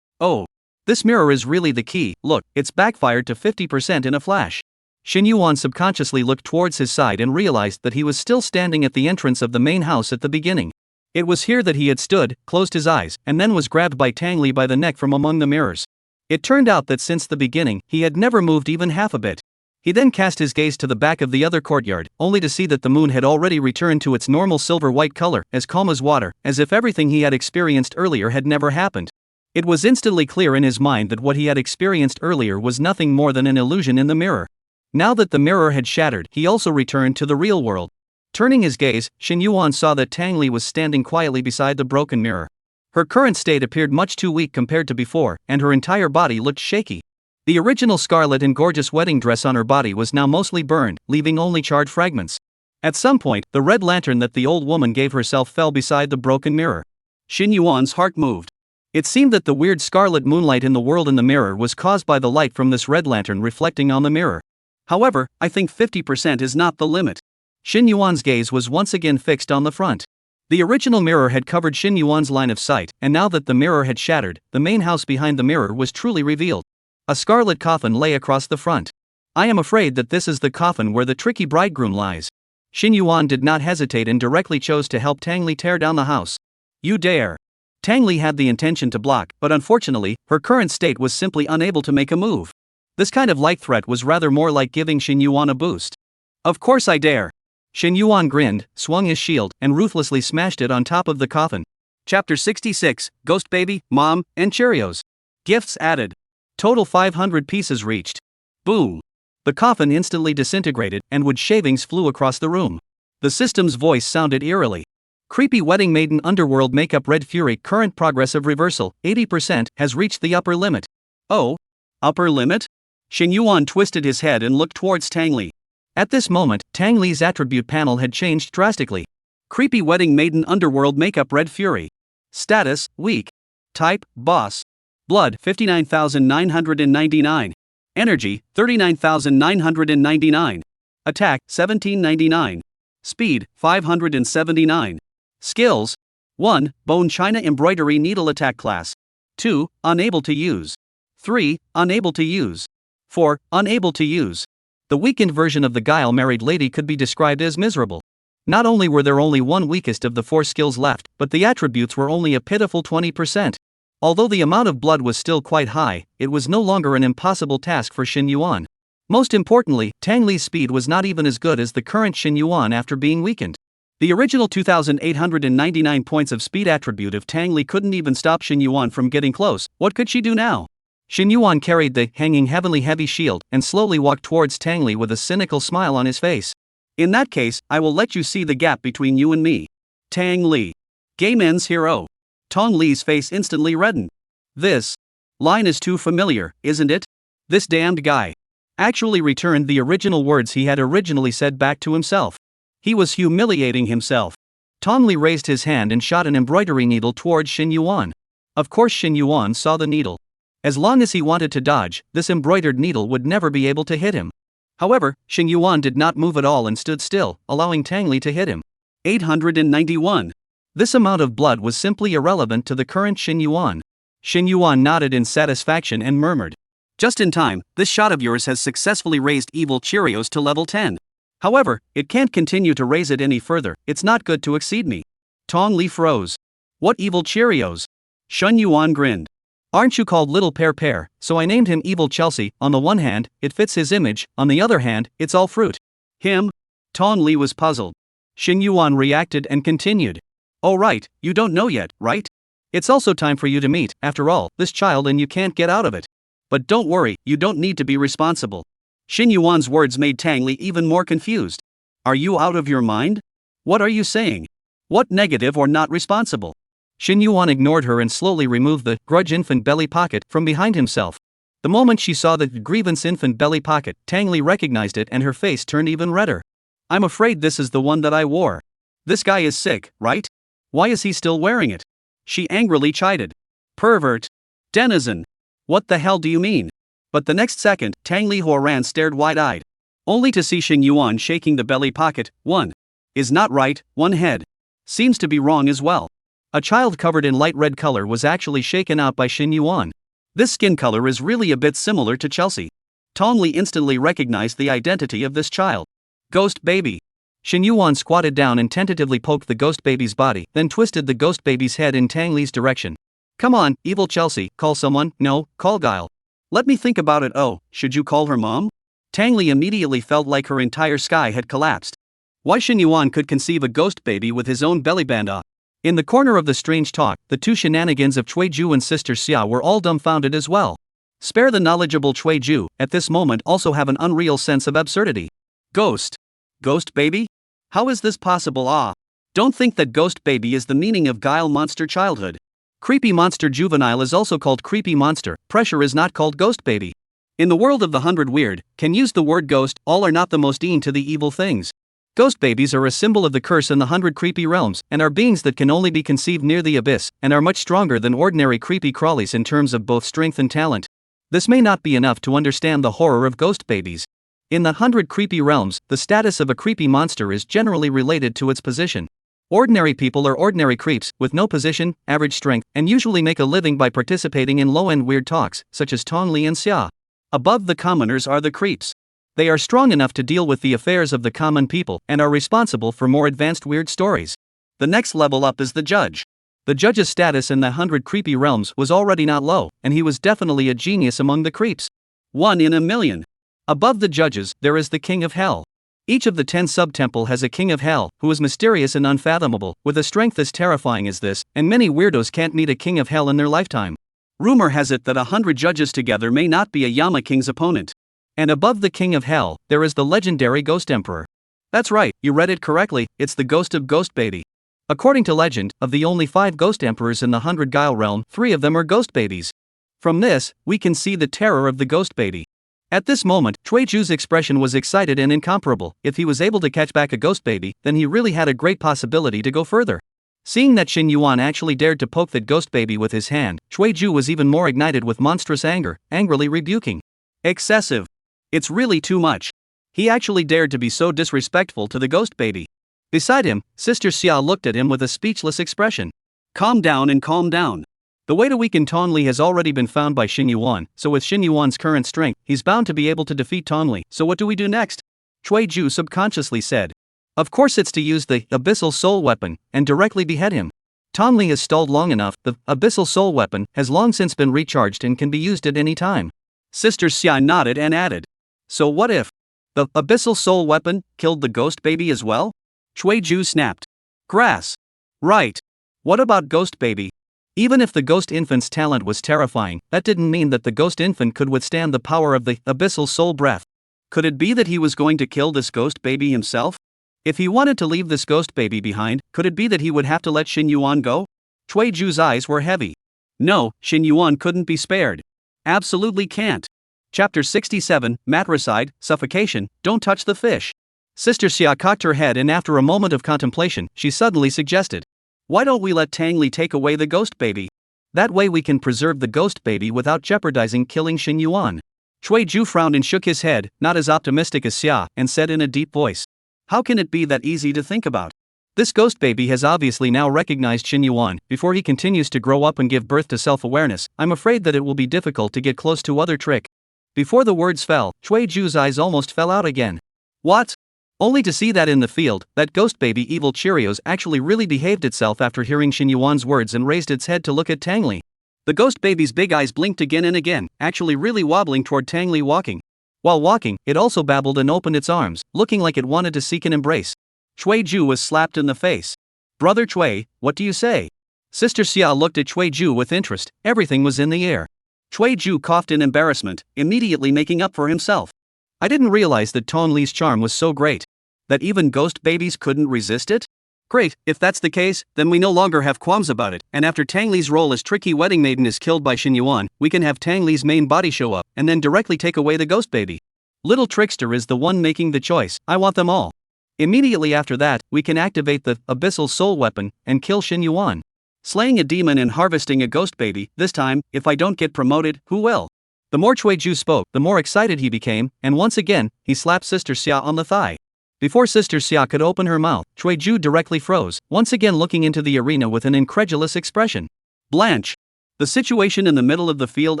Oh, this mirror is really the key. Look, it's backfired to 50% in a flash. Xin Yuan subconsciously looked towards his side and realized that he was still standing at the entrance of the main house at the beginning. It was here that he had stood, closed his eyes, and then was grabbed by Tang Li by the neck from among the mirrors. It turned out that since the beginning, he had never moved even half a bit. He then cast his gaze to the back of the other courtyard, only to see that the moon had already returned to its normal silver-white color, as calm as water, as if everything he had experienced earlier had never happened. It was instantly clear in his mind that what he had experienced earlier was nothing more than an illusion in the mirror. Now that the mirror had shattered, he also returned to the real world. Turning his gaze, Xin Yuan saw that Tang Li was standing quietly beside the broken mirror. Her current state appeared much too weak compared to before, and her entire body looked shaky. The original scarlet and gorgeous wedding dress on her body was now mostly burned, leaving only charred fragments. At some point, the red lantern that the old woman gave herself fell beside the broken mirror. Xin Yuan's heart moved. It seemed that the weird scarlet moonlight in the world in the mirror was caused by the light from this red lantern reflecting on the mirror. However, I think 50% is not the limit. Xin Yuan's gaze was once again fixed on the front. The original mirror had covered Xin Yuan's line of sight, and now that the mirror had shattered, the main house behind the mirror was truly revealed. A scarlet coffin lay across the front. I am afraid that this is the coffin where the tricky bridegroom lies. Xin Yuan did not hesitate and directly chose to help Tang Li tear down the house. You dare. Tang Li had the intention to block, but unfortunately, her current state was simply unable to make a move. This kind of light threat was rather more like giving Xin Yuan a boost. Of course I dare. Xin Yuan grinned, swung his shield, and ruthlessly smashed it on top of the coffin. Chapter 66, Ghost Baby, Mom, and Cheerios. Gifts added. Total 500 pieces reached. Boom. The coffin instantly disintegrated, and wood shavings flew across the room. The system's voice sounded eerily. Creepy wedding maiden underworld makeup red fury current progress of reversal, 80%, has reached the upper limit. Oh? Upper limit? Xin Yuan twisted his head and looked towards Tang Li. At this moment, Tang Li's attribute panel had changed drastically. Creepy wedding maiden underworld makeup red fury. Status, weak. Type, boss. Blood, 59,999. Energy, 39,999. Attack, 1799. Speed, 579. Skills. 1. Bone China Embroidery Needle Attack Class. 2. Unable to use. 3. Unable to use. 4. Unable to use. The weakened version of the Guile married lady could be described as miserable. Not only were there only one weakest of the 4 skills left, but the attributes were only a pitiful 20%. Although the amount of blood was still quite high, it was no longer an impossible task for Xin Yuan. Most importantly, Tang Li's speed was not even as good as the current Xin Yuan after being weakened. The original 2,899 points of speed attribute of Tang Li couldn't even stop Xin Yuan from getting close. What could she do now? Xin Yuan carried the hanging heavy shield and slowly walked towards Tang Li with a cynical smile on his face. In that case, I will let you see the gap between you and me. Tang Li. Game ends hero. Tong Li's face instantly reddened. This line is too familiar, isn't it? This damned guy actually returned the original words he had originally said back to himself. He was humiliating himself. Tong Li raised his hand and shot an embroidery needle towards Xin Yuan. Of course Xin Yuan saw the needle. As long as he wanted to dodge, this embroidered needle would never be able to hit him. However, Xin Yuan did not move at all and stood still, allowing Tang Li to hit him. 891. This amount of blood was simply irrelevant to the current Xin Yuan. Xin Yuan nodded in satisfaction and murmured. Just in time, this shot of yours has successfully raised evil Cheerios to level 10. However, it can't continue to raise it any further, it's not good to exceed me. Tong Li froze. What evil Cheerios? Shun Yuan grinned. Aren't you called Little Pear, so I named him Evil Chelsea. On the one hand, it fits his image, on the other hand, it's all fruit. Him? Tong Li was puzzled. Xin Yuan reacted and continued. Oh right, you don't know yet, right? It's also time for you to meet, after all, this child and you can't get out of it. But don't worry, you don't need to be responsible. Xin Yuan's words made Tang Li even more confused. Are you out of your mind? What are you saying? What negative or not responsible? Xin Yuan ignored her and slowly removed the grudge infant belly pocket from behind himself. The moment she saw the grievance infant belly pocket, Tang Li recognized it and her face turned even redder. I'm afraid this is the one that I wore. This guy is sick, right? Why is he still wearing it? She angrily chided. Pervert. Denizen. What the hell do you mean? But the next second, Tang Li Huoran stared wide-eyed. Only to see Xin Yuan shaking the belly pocket. One. Is not right, one head. Seems to be wrong as well. A child covered in light red color was actually shaken out by Xin Yuan. This skin color is really a bit similar to Chelsea. Tong Li instantly recognized the identity of this child. Ghost baby. Xin Yuan squatted down and tentatively poked the ghost baby's body, then twisted the ghost baby's head in Tang Li's direction. Come on, evil Chelsea, call someone. No, call Guile. Let me think about it. Oh, should you call her mom? Tang Li immediately felt like her entire sky had collapsed. Why Xin Yuan could conceive a ghost baby with his own bellyband off? In the corner of the strange talk, the two shenanigans of Cui Ju and Sister Xia were all dumbfounded as well. Spare the knowledgeable Cui Ju, at this moment also have an unreal sense of absurdity. Ghost. Ghost baby? How is this possible? Don't think that ghost baby is the meaning of Guile monster childhood. Creepy monster juvenile is also called creepy monster, pressure is not called ghost baby. In the world of the 100 weird, can use the word ghost, all are not the most to the evil things. Ghost babies are a symbol of the curse in the 100 creepy realms, and are beings that can only be conceived near the abyss, and are much stronger than ordinary creepy crawlies in terms of both strength and talent. This may not be enough to understand the horror of ghost babies. In the 100 creepy realms, the status of a creepy monster is generally related to its position. Ordinary people are ordinary creeps, with no position, average strength, and usually make a living by participating in low-end weird talks, such as Tong Li and Xia. Above the commoners are the creeps. They are strong enough to deal with the affairs of the common people, and are responsible for more advanced weird stories. The next level up is the judge. The judge's status in the 100 creepy realms was already not low, and he was definitely a genius among the creeps. 1 in a million. Above the judges, there is the King of Hell. Each of the 10 sub-temple has a King of Hell, who is mysterious and unfathomable, with a strength as terrifying as this, and many weirdos can't meet a King of Hell in their lifetime. Rumor has it that 100 judges together may not be a Yama King's opponent. And above the King of Hell, there is the legendary Ghost Emperor. That's right, you read it correctly, it's the ghost of Ghost Baby. According to legend, of the only 5 Ghost Emperors in the 100 Guile realm, 3 of them are Ghost Babies. From this, we can see the terror of the Ghost Baby. At this moment, Cui Ju's expression was excited and incomparable. If he was able to catch back a Ghost Baby, then he really had a great possibility to go further. Seeing that Xin Yuan actually dared to poke that Ghost Baby with his hand, Cui Ju was even more ignited with monstrous anger, angrily rebuking. Excessive. It's really too much. He actually dared to be so disrespectful to the Ghost Baby. Beside him, Sister Xia looked at him with a speechless expression. Calm down and calm down. The way to weaken Tong Li has already been found by Xin Yuan, so with Xin Yuan's current strength, he's bound to be able to defeat Tong Li. So what do we do next? Cui Ju subconsciously said. Of course it's to use the Abyssal Soul Weapon, and directly behead him. Tong Li has stalled long enough, the Abyssal Soul Weapon has long since been recharged and can be used at any time. Sister Xia nodded and added. So what if the Abyssal Soul Weapon killed the Ghost Baby as well? Cui Ju snapped. Grass. Right. What about Ghost Baby? Even if the Ghost Infant's talent was terrifying, that didn't mean that the Ghost Infant could withstand the power of the Abyssal Soul Breath. Could it be that he was going to kill this Ghost Baby himself? If he wanted to leave this Ghost Baby behind, could it be that he would have to let Xin Yuan go? Cui Ju's eyes were heavy. No, Xin Yuan couldn't be spared. Absolutely can't. Chapter 67, Matricide, Suffocation, Don't Touch the Fish. Sister Xia cocked her head and after a moment of contemplation, she suddenly suggested. Why don't we let Tang Li take away the Ghost Baby? That way we can preserve the Ghost Baby without jeopardizing killing Xin Yuan. Cui Ju frowned and shook his head, not as optimistic as Xia, and said in a deep voice. How can it be that easy to think about? This Ghost Baby has obviously now recognized Xin Yuan. Before he continues to grow up and give birth to self-awareness, I'm afraid that it will be difficult to get close to other trick. Before the words fell, Cui Ju's eyes almost fell out again. What? Only to see that in the field, that ghost baby evil Cheerios actually really behaved itself after hearing Shin Yuan's words and raised its head to look at Tang Li. The ghost baby's big eyes blinked again and again, actually really wobbling toward Tang Li walking. While walking, it also babbled and opened its arms, looking like it wanted to seek an embrace. Chui Ju was slapped in the face. Brother Chui, what do you say? Sister Xia looked at Chui Ju with interest. Everything was in the air. Chui Ju coughed in embarrassment, immediately making up for himself. I didn't realize that Tong Li's charm was so great. That even ghost babies couldn't resist it? Great, if that's the case, then we no longer have qualms about it, and after Tang Li's role as tricky wedding maiden is killed by Shin Yuan, we can have Tang Li's main body show up, and then directly take away the ghost baby. Little Trickster is the one making the choice, I want them all. Immediately after that, we can activate the Abyssal Soul Weapon, and kill Shin Yuan. Slaying a demon and harvesting a ghost baby, this time, if I don't get promoted, who will? The more Chui Ju spoke, the more excited he became, and once again, he slapped Sister Xia on the thigh. Before Sister Xia could open her mouth, Chui Ju directly froze, once again looking into the arena with an incredulous expression. Blanche! The situation in the middle of the field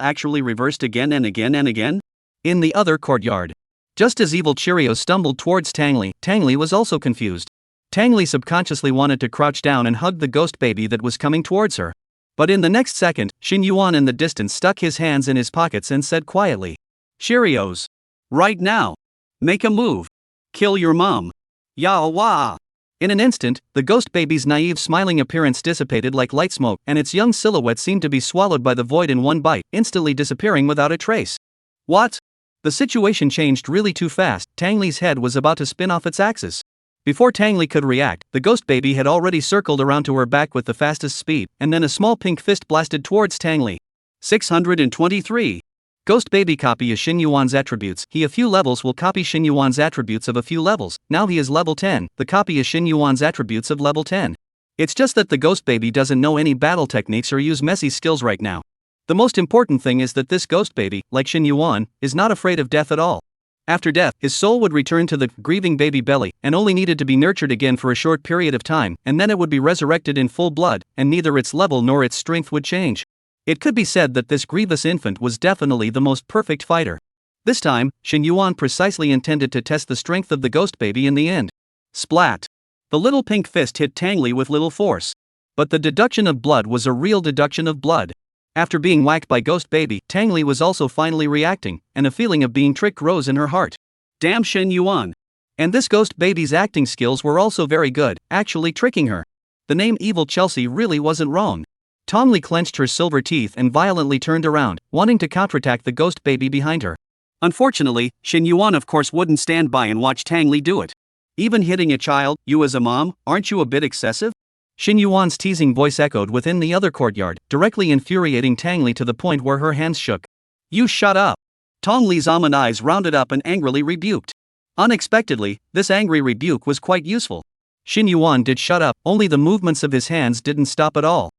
actually reversed again and again and again? In the other courtyard. Just as evil Cheerios stumbled towards Tang Li was also confused. Tang Li subconsciously wanted to crouch down and hug the ghost baby that was coming towards her. But in the next second, Shin Yuan in the distance stuck his hands in his pockets and said quietly, Cheerios! Right now! Make a move! Kill your mom! Yawa! In an instant, the ghost baby's naive smiling appearance dissipated like light smoke, and its young silhouette seemed to be swallowed by the void in one bite, instantly disappearing without a trace. What? The situation changed really too fast. Tang Li's head was about to spin off its axis. Before Tang Li could react, the ghost baby had already circled around to her back with the fastest speed, and then a small pink fist blasted towards Tang Li. 623. Ghost baby copy is Shin Yuan's attributes. He a few levels will copy Shin Yuan's attributes of a few levels. Now he is level 10. The copy is Shin Yuan's attributes of level 10. It's just that the ghost baby doesn't know any battle techniques or use messy skills right now. The most important thing is that this ghost baby, like Shin Yuan, is not afraid of death at all. After death, his soul would return to the grieving baby belly, and only needed to be nurtured again for a short period of time, and then it would be resurrected in full blood, and neither its level nor its strength would change. It could be said that this grievous infant was definitely the most perfect fighter. This time, Shin Yuan precisely intended to test the strength of the ghost baby in the end. Splat! The little pink fist hit Tang Li with little force. But the deduction of blood was a real deduction of blood. After being whacked by ghost baby, Tang Li was also finally reacting, and a feeling of being tricked rose in her heart. Damn Shin Yuan! And this ghost baby's acting skills were also very good, actually tricking her. The name Evil Chelsea really wasn't wrong. Tong Li clenched her silver teeth and violently turned around, wanting to counterattack the ghost baby behind her. Unfortunately, Shin Yuan of course wouldn't stand by and watch Tang Li do it. Even hitting a child, you as a mom, aren't you a bit excessive? Shin Yuan's teasing voice echoed within the other courtyard, directly infuriating Tang Li to the point where her hands shook. You shut up! Tong Li's almond eyes rounded up and angrily rebuked. Unexpectedly, this angry rebuke was quite useful. Shin Yuan did shut up, only the movements of his hands didn't stop at all.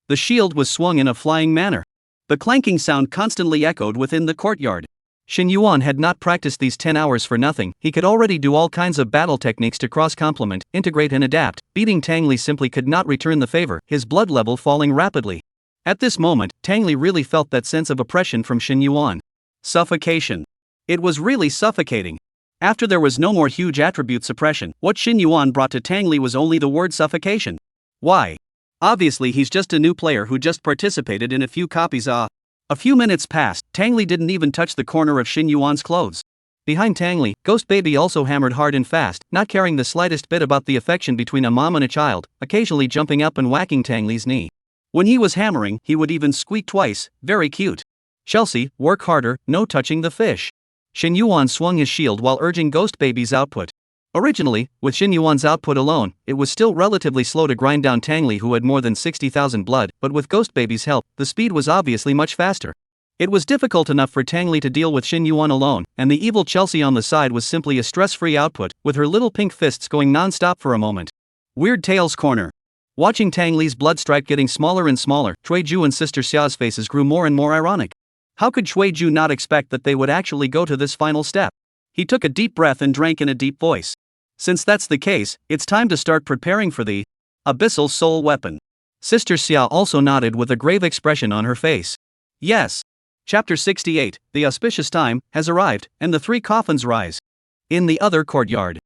The shield was swung in a flying manner. The clanking sound constantly echoed within the courtyard. Shin Yuan had not practiced these 10 hours for nothing. He could already do all kinds of battle techniques to cross-complement, integrate and adapt. Beating Tang Li simply could not return the favor, his blood level falling rapidly. At this moment, Tang Li really felt that sense of oppression from Shin Yuan. Suffocation. It was really suffocating. After there was no more huge attribute suppression, what Shin Yuan brought to Tang Li was only the word suffocation. Why? Obviously he's just a new player who just participated in a few copies. A few minutes passed, Tang Li didn't even touch the corner of Shin Yuan's clothes. Behind Tang Li, Ghost Baby also hammered hard and fast, not caring the slightest bit about the affection between a mom and a child, occasionally jumping up and whacking Tang Li's knee. When he was hammering, he would even squeak twice, very cute. Chelsea, work harder, no touching the fish. Shin Yuan swung his shield while urging Ghost Baby's output. Originally, with Shin Yuan's output alone, it was still relatively slow to grind down Tang Li, who had more than 60,000 blood, but with Ghost Baby's help, the speed was obviously much faster. It was difficult enough for Tang Li to deal with Shin Yuan alone, and the evil Chelsea on the side was simply a stress-free output, with her little pink fists going non-stop for a moment. Weird Tails Corner. Watching Tang Li's blood stripe getting smaller and smaller, Chui Ju and Sister Xia's faces grew more and more ironic. How could Chui Ju not expect that they would actually go to this final step? He took a deep breath and drank in a deep voice. Since that's the case, it's time to start preparing for the Abyssal Soul Weapon. Sister Xia also nodded with a grave expression on her face. Yes. Chapter 68, the auspicious time, has arrived, and the three coffins rise. In the other courtyard.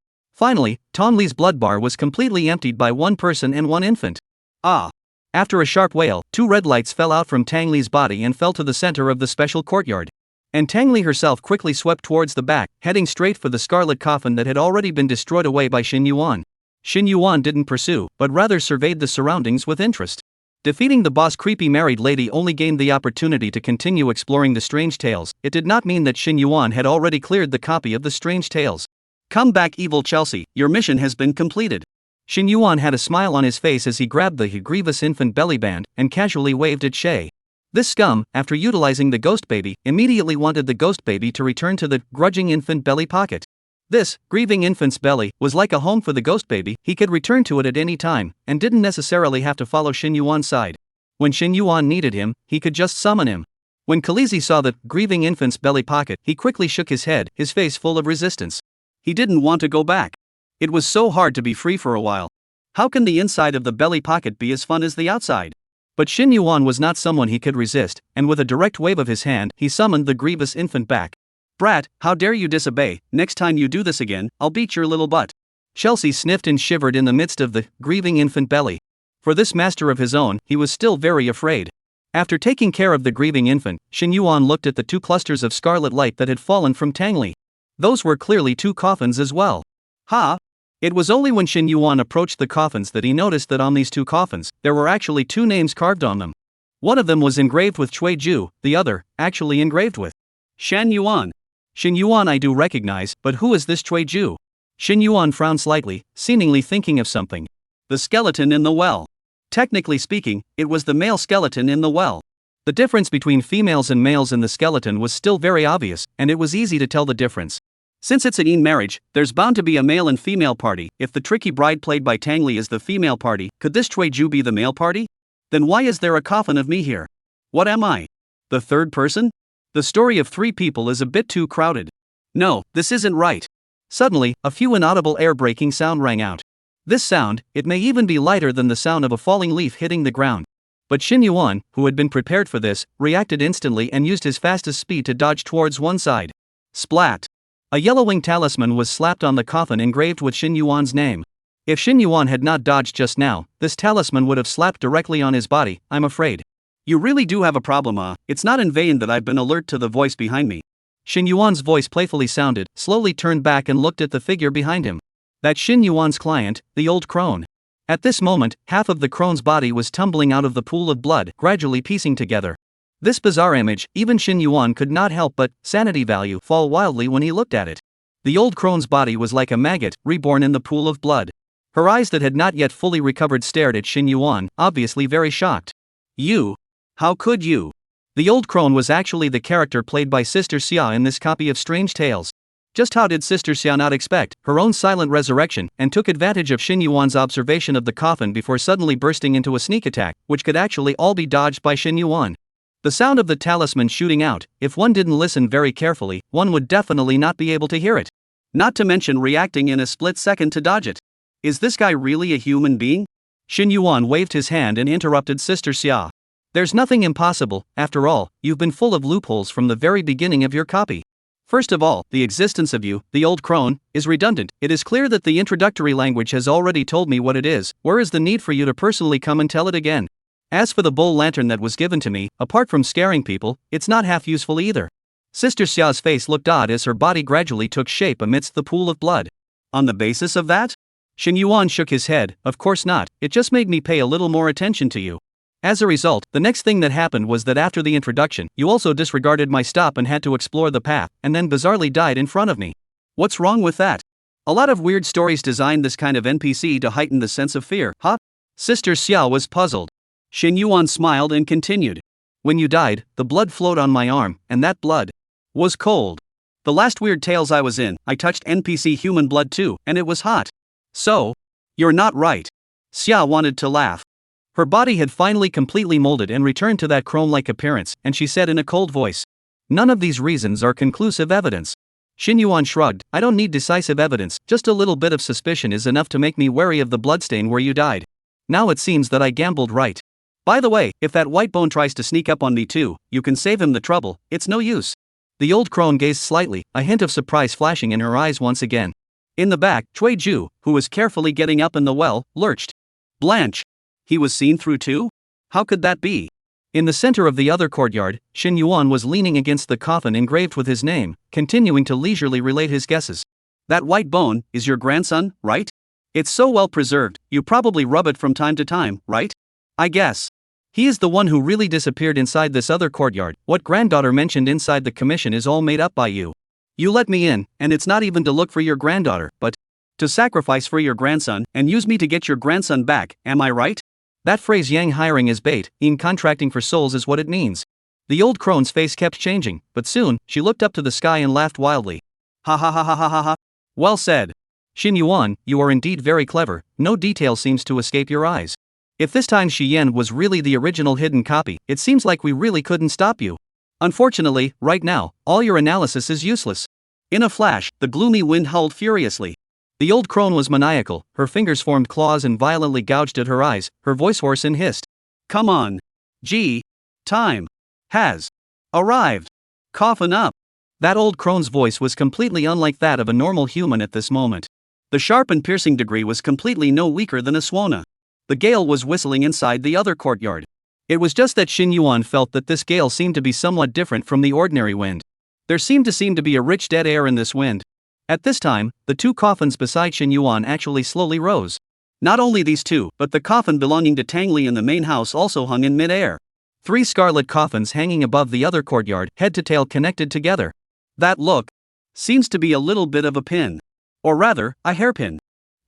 Finally, Tong Li's blood bar was completely emptied by one person and one infant. Ah! After a sharp wail, 2 red lights fell out from Tang Li's body and fell to the center of the special courtyard. And Tang Li herself quickly swept towards the back, heading straight for the scarlet coffin that had already been destroyed away by Xin Yuan. Xin Yuan didn't pursue, but rather surveyed the surroundings with interest. Defeating the boss creepy married lady only gained the opportunity to continue exploring the strange tales. It did not mean that Xin Yuan had already cleared the copy of the strange tales. Come back, evil Chelsea, your mission has been completed. Xin Yuan had a smile on his face as he grabbed the grievous infant belly band and casually waved at Shay. This scum, after utilizing the ghost baby, immediately wanted the ghost baby to return to the grudging infant belly pocket. This grieving infant's belly was like a home for the ghost baby. He could return to it at any time, and didn't necessarily have to follow Xin Yuan's side. When Xin Yuan needed him, he could just summon him. When Khaleesi saw the grieving infant's belly pocket, he quickly shook his head, his face full of resistance. He didn't want to go back. It was so hard to be free for a while. How can the inside of the belly pocket be as fun as the outside? But Xin Yuan was not someone he could resist, and with a direct wave of his hand, he summoned the grievous infant back. Brat, how dare you disobey? Next time you do this again, I'll beat your little butt. Chelsea sniffed and shivered in the midst of the grieving infant belly. For this master of his own, he was still very afraid. After taking care of the grieving infant, Xin Yuan looked at the 2 clusters of scarlet light that had fallen from Tang Li. Those were clearly 2 coffins as well. Ha! It was only when Xin Yuan approached the coffins that he noticed that on these 2 coffins, there were actually 2 names carved on them. One of them was engraved with Cui Ju, the other, actually engraved with Shan Yuan. Xin Yuan I do recognize, but who is this Cui Ju? Xin Yuan frowned slightly, seemingly thinking of something. The skeleton in the well. Technically speaking, it was the male skeleton in the well. The difference between females and males in the skeleton was still very obvious, and it was easy to tell the difference. Since it's an marriage, there's bound to be a male and female party. If the tricky bride played by Tang Li is the female party, could this Cui Ju be the male party? Then why is there a coffin of me here? What am I? The third person? The story of 3 people is a bit too crowded. No, this isn't right. Suddenly, a few inaudible air-breaking sound rang out. This sound, it may even be lighter than the sound of a falling leaf hitting the ground. But Xin Yuan, who had been prepared for this, reacted instantly and used his fastest speed to dodge towards one side. Splat! A yellow-wing talisman was slapped on the coffin engraved with Xin Yuan's name. If Xin Yuan had not dodged just now, this talisman would have slapped directly on his body, I'm afraid. You really do have a problem, It's not in vain that I've been alert to the voice behind me. Xin Yuan's voice playfully sounded, slowly turned back and looked at the figure behind him. That Xin Yuan's client, the old crone. At this moment, half of the crone's body was tumbling out of the pool of blood, gradually piecing together. This bizarre image, even Xin Yuan could not help but, sanity value, fall wildly when he looked at it. The old crone's body was like a maggot, reborn in the pool of blood. Her eyes that had not yet fully recovered stared at Xin Yuan, obviously very shocked. You? How could you? The old crone was actually the character played by Sister Xia in this copy of Strange Tales. Just how did Sister Xia not expect her own silent resurrection, and took advantage of Xin Yuan's observation of the coffin before suddenly bursting into a sneak attack, which could actually all be dodged by Xin Yuan? The sound of the talisman shooting out, if one didn't listen very carefully, one would definitely not be able to hear it. Not to mention reacting in a split second to dodge it. Is this guy really a human being? Xin Yuan waved his hand and interrupted Sister Xia. There's nothing impossible, after all, you've been full of loopholes from the very beginning of your copy. First of all, the existence of you, the old crone, is redundant. It is clear that the introductory language has already told me what it is. Where is the need for you to personally come and tell it again? As for the bull lantern that was given to me, apart from scaring people, it's not half useful either. Sister Xia's face looked odd as her body gradually took shape amidst the pool of blood. On the basis of that? Xin Yuan shook his head. Of course not, it just made me pay a little more attention to you. As a result, the next thing that happened was that after the introduction, you also disregarded my stop and had to explore the path, and then bizarrely died in front of me. What's wrong with that? A lot of weird stories designed this kind of NPC to heighten the sense of fear, huh? Sister Xia was puzzled. Xin Yuan smiled and continued. When you died, the blood flowed on my arm, and that blood was cold. The last Weird Tales I was in, I touched NPC human blood too, and it was hot. So? You're not right. Xia wanted to laugh. Her body had finally completely molded and returned to that crone-like appearance, and she said in a cold voice. None of these reasons are conclusive evidence. Xin Yuan shrugged. I don't need decisive evidence, just a little bit of suspicion is enough to make me wary of the bloodstain where you died. Now it seems that I gambled right. By the way, if that white bone tries to sneak up on me too, you can save him the trouble, it's no use. The old crone gazed slightly, a hint of surprise flashing in her eyes once again. In the back, Cui-ju, who was carefully getting up in the well, lurched. Blanche. He was seen through too? How could that be? In the center of the other courtyard, Shin Yuan was leaning against the coffin engraved with his name, continuing to leisurely relate his guesses. That white bone is your grandson, right? It's so well preserved, you probably rub it from time to time, right? I guess. He is the one who really disappeared inside this other courtyard. What granddaughter mentioned inside the commission is all made up by you. You let me in, and it's not even to look for your granddaughter, but to sacrifice for your grandson and use me to get your grandson back, am I right? That phrase yang hiring is bait, in contracting for souls is what it means. The old crone's face kept changing, but soon, she looked up to the sky and laughed wildly. Ha ha ha ha ha ha ha. Well said. Shin Yuan, you are indeed very clever, no detail seems to escape your eyes. If this time Shi Yan was really the original hidden copy, it seems like we really couldn't stop you. Unfortunately, right now, all your analysis is useless. In a flash, the gloomy wind howled furiously. The old crone was maniacal, her fingers formed claws and violently gouged at her eyes, her voice hoarse and hissed. Come on. Gee. Time. Has. Arrived. Coffin up. That old crone's voice was completely unlike that of a normal human at this moment. The sharp and piercing degree was completely no weaker than a swona. The gale was whistling inside the other courtyard. It was just that Shin Yuan felt that this gale seemed to be somewhat different from the ordinary wind. There seemed to be a rich dead air in this wind. At this time, the two coffins beside Shin Yuan actually slowly rose. Not only these two, but the coffin belonging to Tang Li in the main house also hung in mid-air. 3 scarlet coffins hanging above the other courtyard, head to tail connected together. That look seems to be a little bit of a pin. Or rather, a hairpin.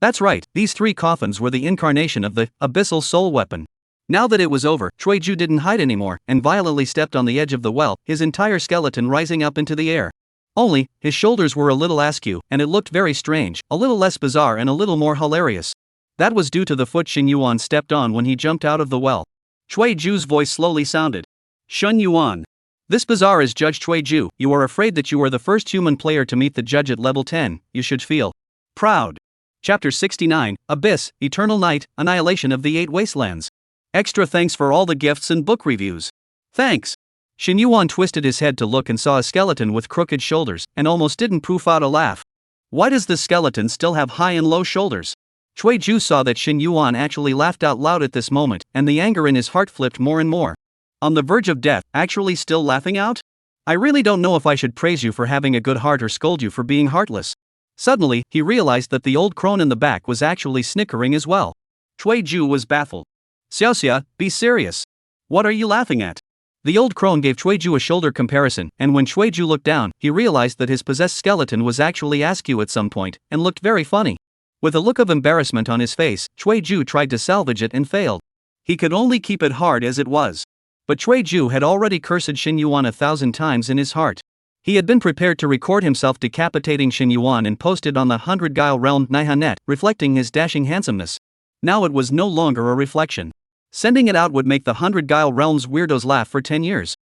That's right, these 3 coffins were the incarnation of the abyssal soul weapon. Now that it was over, Cui-ju didn't hide anymore and violently stepped on the edge of the well, his entire skeleton rising up into the air. Only, his shoulders were a little askew, and it looked very strange, a little less bizarre and a little more hilarious. That was due to the foot Shin Yuan stepped on when he jumped out of the well. Cui-ju's voice slowly sounded. Shin Yuan. This bizarre is Judge Cui-ju, you are afraid that you are the first human player to meet the judge at level 10, you should feel proud. Chapter 69, Abyss, Eternal Night, Annihilation of the 8 Wastelands. Extra thanks for all the gifts and book reviews. Thanks. Shin Yuan twisted his head to look and saw a skeleton with crooked shoulders, and almost didn't poof out a laugh. Why does this skeleton still have high and low shoulders? Cui-ju saw that Shin Yuan actually laughed out loud at this moment, and the anger in his heart flipped more and more. On the verge of death, actually still laughing out? I really don't know if I should praise you for having a good heart or scold you for being heartless. Suddenly, he realized that the old crone in the back was actually snickering as well. Cui-ju was baffled. Xiaoxia, be serious. What are you laughing at? The old crone gave Cui-ju a shoulder comparison, and when Cui-ju looked down, he realized that his possessed skeleton was actually askew at some point, and looked very funny. With a look of embarrassment on his face, Cui-ju tried to salvage it and failed. He could only keep it hard as it was. But Cui-ju had already cursed Shin Yuan 1,000 times in his heart. He had been prepared to record himself decapitating Shin Yuan and post it on the 100 Guile Realm Nihanet, reflecting his dashing handsomeness. Now it was no longer a reflection. Sending it out would make the 100 Guile Realm's weirdos laugh for 10 years.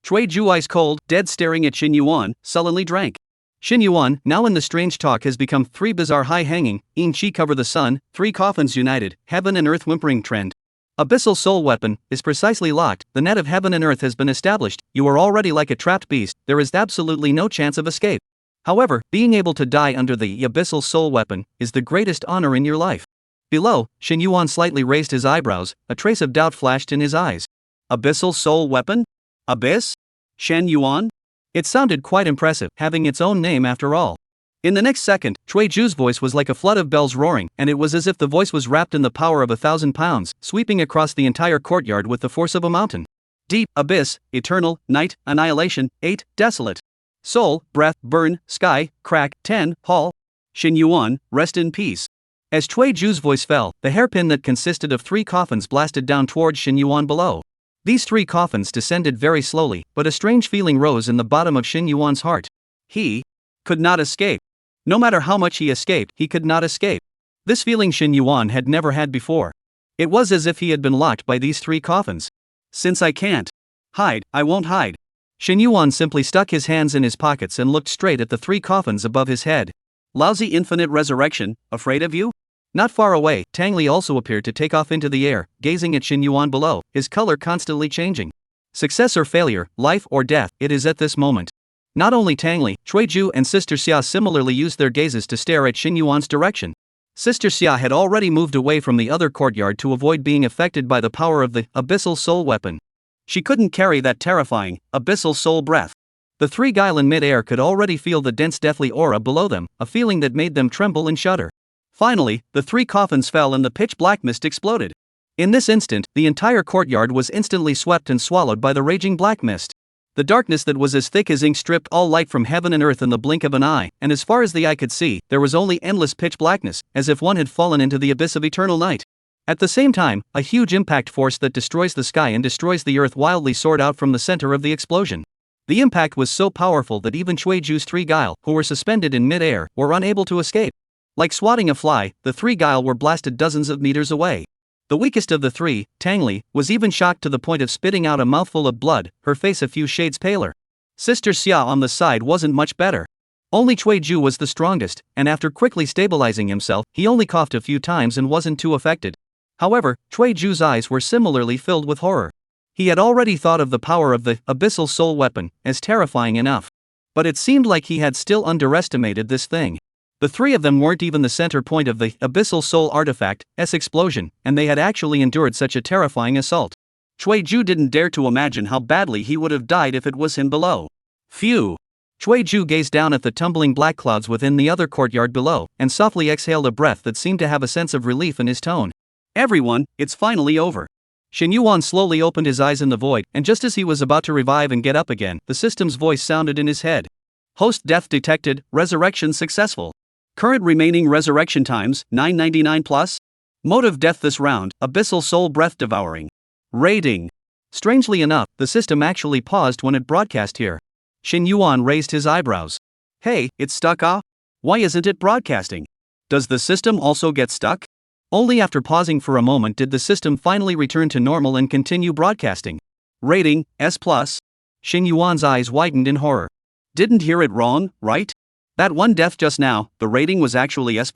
Cui-ju, eyes cold, dead staring at Shin Yuan, sullenly drank. Shin Yuan, now in the strange talk, has become 3 bizarre high-hanging, in chi cover the sun, 3 coffins united, heaven and earth whimpering trend. Abyssal soul weapon is precisely locked, the net of heaven and earth has been established, you are already like a trapped beast, there is absolutely no chance of escape. However, being able to die under the abyssal soul weapon is the greatest honor in your life. Below, Shin Yuan slightly raised his eyebrows, a trace of doubt flashed in his eyes. Abyssal soul weapon? Abyss? Shin Yuan? It sounded quite impressive, having its own name after all. In the next second, Cui-ju's voice was like a flood of bells roaring, and it was as if the voice was wrapped in the power of 1,000 pounds, sweeping across the entire courtyard with the force of a mountain. Deep, abyss, eternal, night, annihilation, 8, desolate. Soul, breath, burn, sky, crack, 10, hall. Shin Yuan, rest in peace. As Cui-ju's voice fell, the hairpin that consisted of 3 coffins blasted down towards Shin Yuan below. These 3 coffins descended very slowly, but a strange feeling rose in the bottom of Shin Yuan's heart. He could not escape. No matter how much he escaped, he could not escape. This feeling Shin Yuan had never had before. It was as if he had been locked by these 3 coffins. Since I can't hide, I won't hide. Shin Yuan simply stuck his hands in his pockets and looked straight at the 3 coffins above his head. Lousy infinite resurrection, afraid of you? Not far away, Tang Li also appeared to take off into the air, gazing at Shin Yuan below, his color constantly changing. Success or failure, life or death, it is at this moment. Not only Tangli, Chuiju and Sister Xia similarly used their gazes to stare at Xin Yuan's direction. Sister Xia had already moved away from the other courtyard to avoid being affected by the power of the abyssal soul weapon. She couldn't carry that terrifying, abyssal soul breath. The three guile in mid-air could already feel the dense deathly aura below them, a feeling that made them tremble and shudder. Finally, the three coffins fell and the pitch-black mist exploded. In this instant, the entire courtyard was instantly swept and swallowed by the raging black mist. The darkness that was as thick as ink stripped all light from heaven and earth in the blink of an eye, and as far as the eye could see, there was only endless pitch blackness, as if one had fallen into the abyss of eternal night. At the same time, a huge impact force that destroys the sky and destroys the earth wildly soared out from the center of the explosion. The impact was so powerful that even Chuiju's three guile, who were suspended in mid-air, were unable to escape. Like swatting a fly, the three guile were blasted dozens of meters away. The weakest of the three, Tangli, was even shocked to the point of spitting out a mouthful of blood, her face a few shades paler. Sister Xia on the side wasn't much better. Only Chuiju was the strongest, and after quickly stabilizing himself, he only coughed a few times and wasn't too affected. However, Chuiju's eyes were similarly filled with horror. He had already thought of the power of the abyssal soul weapon as terrifying enough. But it seemed like he had still underestimated this thing. The three of them weren't even the center point of the abyssal soul artifact's explosion, and they had actually endured such a terrifying assault. Chuiju didn't dare to imagine how badly he would have died if it was him below. Phew! Chuiju gazed down at the tumbling black clouds within the other courtyard below, and softly exhaled a breath that seemed to have a sense of relief in his tone. Everyone, it's finally over. Xin Yuan slowly opened his eyes in the void, and just as he was about to revive and get up again, the system's voice sounded in his head. Host death detected, resurrection successful. Current remaining resurrection times, 999 plus. Mode of death this round, abyssal soul breath devouring. Rating. Strangely enough, the system actually paused when it broadcast here. Xin Yuan raised his eyebrows. Hey, it's stuck ah? Why isn't it broadcasting? Does the system also get stuck? Only after pausing for a moment did the system finally return to normal and continue broadcasting. Rating, S+. Xin Yuan's eyes widened in horror. Didn't hear it wrong, right? That one death just now, the rating was actually S+?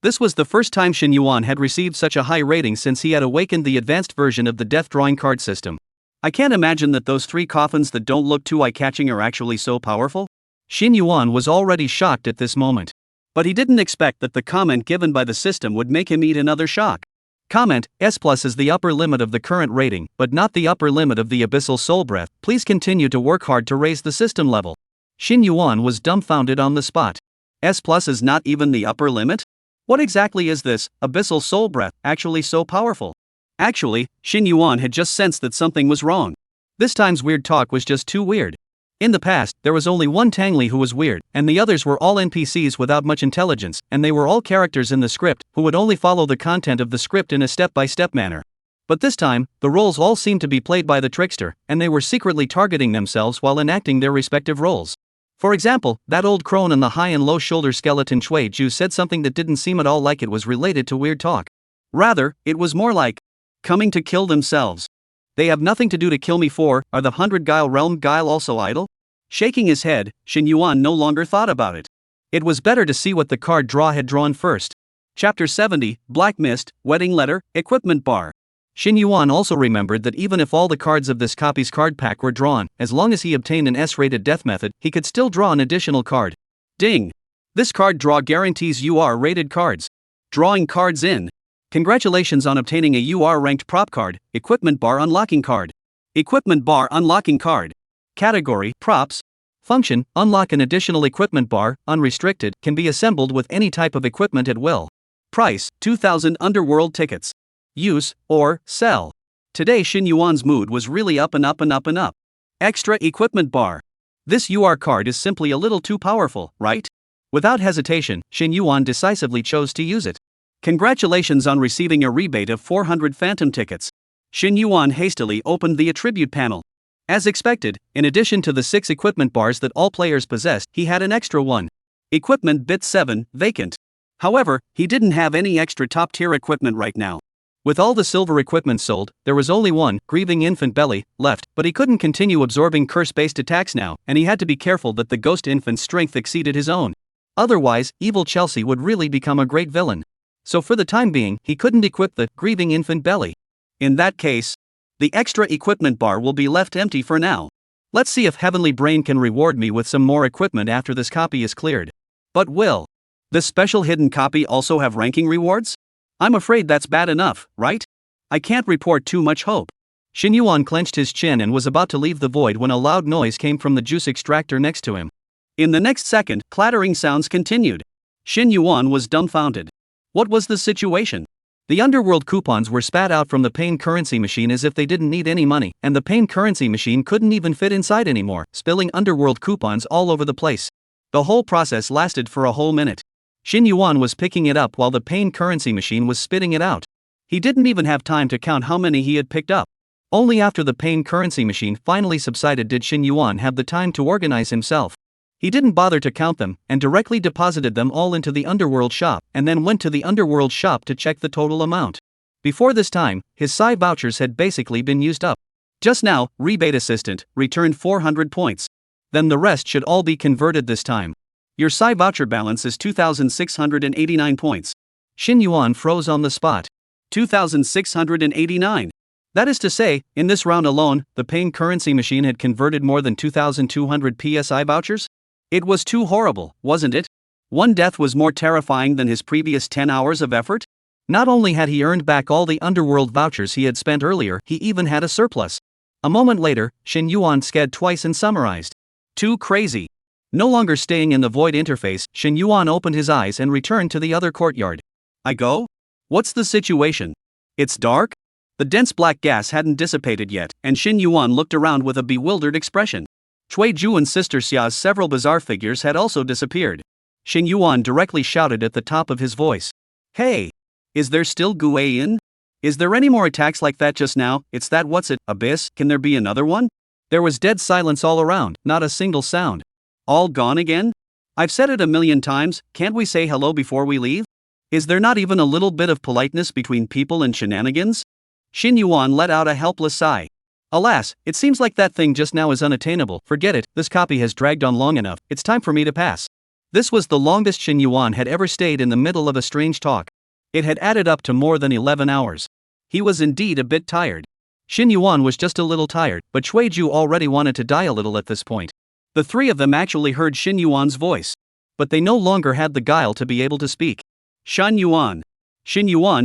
This was the first time Xin Yuan had received such a high rating since he had awakened the advanced version of the death drawing card system. I can't imagine that those three coffins that don't look too eye-catching are actually so powerful. Xin Yuan was already shocked at this moment. But he didn't expect that the comment given by the system would make him eat another shock. Comment, S+ is the upper limit of the current rating, but not the upper limit of the abyssal soul breath. Please continue to work hard to raise the system level. Xin Yuan was dumbfounded on the spot. S+ is not even the upper limit? What exactly is this abyssal soul breath actually so powerful? Actually, Xin Yuan had just sensed that something was wrong. This time's weird talk was just too weird. In the past, there was only one Tangli who was weird, and the others were all NPCs without much intelligence, and they were all characters in the script who would only follow the content of the script in a step-by-step manner. But this time, the roles all seemed to be played by the trickster, and they were secretly targeting themselves while enacting their respective roles. For example, that old crone in the high and low shoulder skeleton Chuiju said something that didn't seem at all like it was related to weird talk. Rather, it was more like, coming to kill themselves. They have nothing to do to kill me for, are the 100 Guile realm Guile also idle? Shaking his head, Xin Yuan no longer thought about it. It was better to see what the card draw had drawn first. Chapter 70, Black Mist, Wedding Letter, Equipment Bar. Xin Yuan also remembered that even if all the cards of this copy's card pack were drawn, as long as he obtained an S-rated death method, he could still draw an additional card. Ding! This card draw guarantees UR-rated cards. Drawing cards in. Congratulations on obtaining a UR-ranked prop card, Equipment Bar Unlocking Card. Equipment Bar Unlocking Card. Category, Props. Function, unlock an additional equipment bar, unrestricted, can be assembled with any type of equipment at will. Price, 2,000 Underworld tickets. Use, or, sell. Today Xin Yuan's mood was really up and up and up and up. Extra equipment bar. This UR card is simply a little too powerful, right? Without hesitation, Xin Yuan decisively chose to use it. Congratulations on receiving a rebate of 400 phantom tickets. Xin Yuan hastily opened the attribute panel. As expected, in addition to the 6 equipment bars that all players possessed, he had an extra one. Equipment bit 7, vacant. However, he didn't have any extra top-tier equipment right now. With all the silver equipment sold, there was only one, Grieving Infant Belly, left, but he couldn't continue absorbing curse-based attacks now, and he had to be careful that the ghost infant's strength exceeded his own. Otherwise, evil Chelsea would really become a great villain. So for the time being, he couldn't equip the Grieving Infant Belly. In that case, the extra equipment bar will be left empty for now. Let's see if Heavenly Brain can reward me with some more equipment after this copy is cleared. But will this special hidden copy also have ranking rewards? I'm afraid that's bad enough, right? I can't report too much hope. Shin Yuan clenched his chin and was about to leave the void when a loud noise came from the juice extractor next to him. In the next second, clattering sounds continued. Shin Yuan was dumbfounded. What was the situation? The underworld coupons were spat out from the pain currency machine as if they didn't need any money, and the pain currency machine couldn't even fit inside anymore, spilling underworld coupons all over the place. The whole process lasted for a whole minute. Shin Yuan was picking it up while the pain currency machine was spitting it out. He didn't even have time to count how many he had picked up. Only after the pain currency machine finally subsided did Shin Yuan have the time to organize himself. He didn't bother to count them, and directly deposited them all into the underworld shop, and then went to the underworld shop to check the total amount. Before this time, his Psy vouchers had basically been used up. Just now, Rebate Assistant returned 400 points. Then the rest should all be converted this time. Your Psy voucher balance is 2,689 points. Shin Yuan froze on the spot. 2,689. That is to say, in this round alone, the pain currency machine had converted more than 2,200 PSI vouchers? It was too horrible, wasn't it? One death was more terrifying than his previous 10 hours of effort? Not only had he earned back all the underworld vouchers he had spent earlier, he even had a surplus. A moment later, Shin Yuan scanned twice and summarized. Too crazy. No longer staying in the void interface, Shin Yuan opened his eyes and returned to the other courtyard. I go? What's the situation? It's dark? The dense black gas hadn't dissipated yet, and Shin Yuan looked around with a bewildered expression. Cui Ju and Sister Xia's several bizarre figures had also disappeared. Shin Yuan directly shouted at the top of his voice. Hey! Is there still Gue in? Is there any more attacks like that just now? It's that what's it, Abyss? Can there be another one? There was dead silence all around, not a single sound. All gone again? I've said it a million times, can't we say hello before we leave? Is there not even a little bit of politeness between people and shenanigans? Shin Yuan let out a helpless sigh. Alas, it seems like that thing just now is unattainable. Forget it, this copy has dragged on long enough, it's time for me to pass. This was the longest Shin Yuan had ever stayed in the middle of a strange talk. It had added up to more than 11 hours. He was indeed a bit tired. Shin Yuan was just a little tired, but Cui Ju already wanted to die a little at this point. The three of them actually heard Shin Yuan's voice. But they no longer had the guile to be able to speak. Shin Yuan,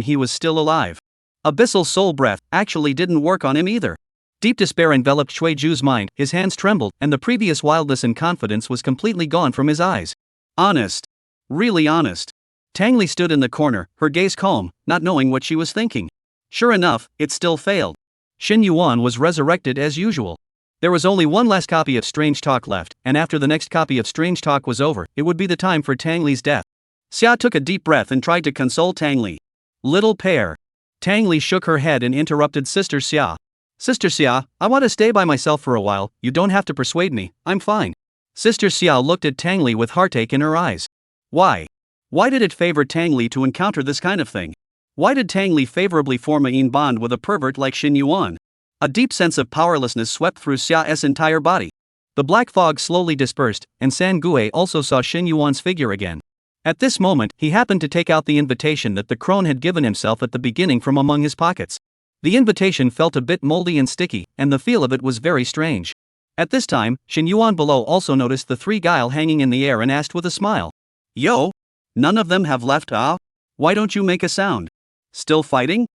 he was still alive. Abyssal soul breath actually didn't work on him either. Deep despair enveloped Cui Ju's mind, his hands trembled, and the previous wildness and confidence was completely gone from his eyes. Honest. Really honest. Tang Li stood in the corner, her gaze calm, not knowing what she was thinking. Sure enough, it still failed. Shin Yuan was resurrected as usual. There was only one last copy of Strange Talk left, and after the next copy of Strange Talk was over, it would be the time for Tang Li's death. Xia took a deep breath and tried to console Tang Li. Little pair. Tang Li shook her head and interrupted Sister Xia. Sister Xia, I want to stay by myself for a while, you don't have to persuade me, I'm fine. Sister Xia looked at Tang Li with heartache in her eyes. Why? Why did it favor Tang Li to encounter this kind of thing? Why did Tang Li favorably form a bond with a pervert like Shin Yuan? A deep sense of powerlessness swept through Xia's entire body. The black fog slowly dispersed, and San Gue also saw Shin Yuan's figure again. At this moment, he happened to take out the invitation that the crone had given himself at the beginning from among his pockets. The invitation felt a bit moldy and sticky, and the feel of it was very strange. At this time, Shin Yuan below also noticed the three guile hanging in the air and asked with a smile. Yo? None of them have left, ah? Why don't you make a sound? Still fighting?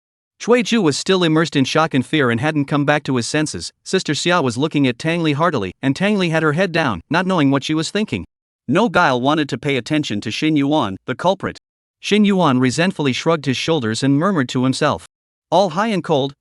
Cui Ju was still immersed in shock and fear and hadn't come back to his senses. Sister Xia was looking at Tang Li heartily, and Tang Li had her head down, not knowing what she was thinking. No guile wanted to pay attention to Shin Yuan, the culprit. Shin Yuan resentfully shrugged his shoulders and murmured to himself. All high and cold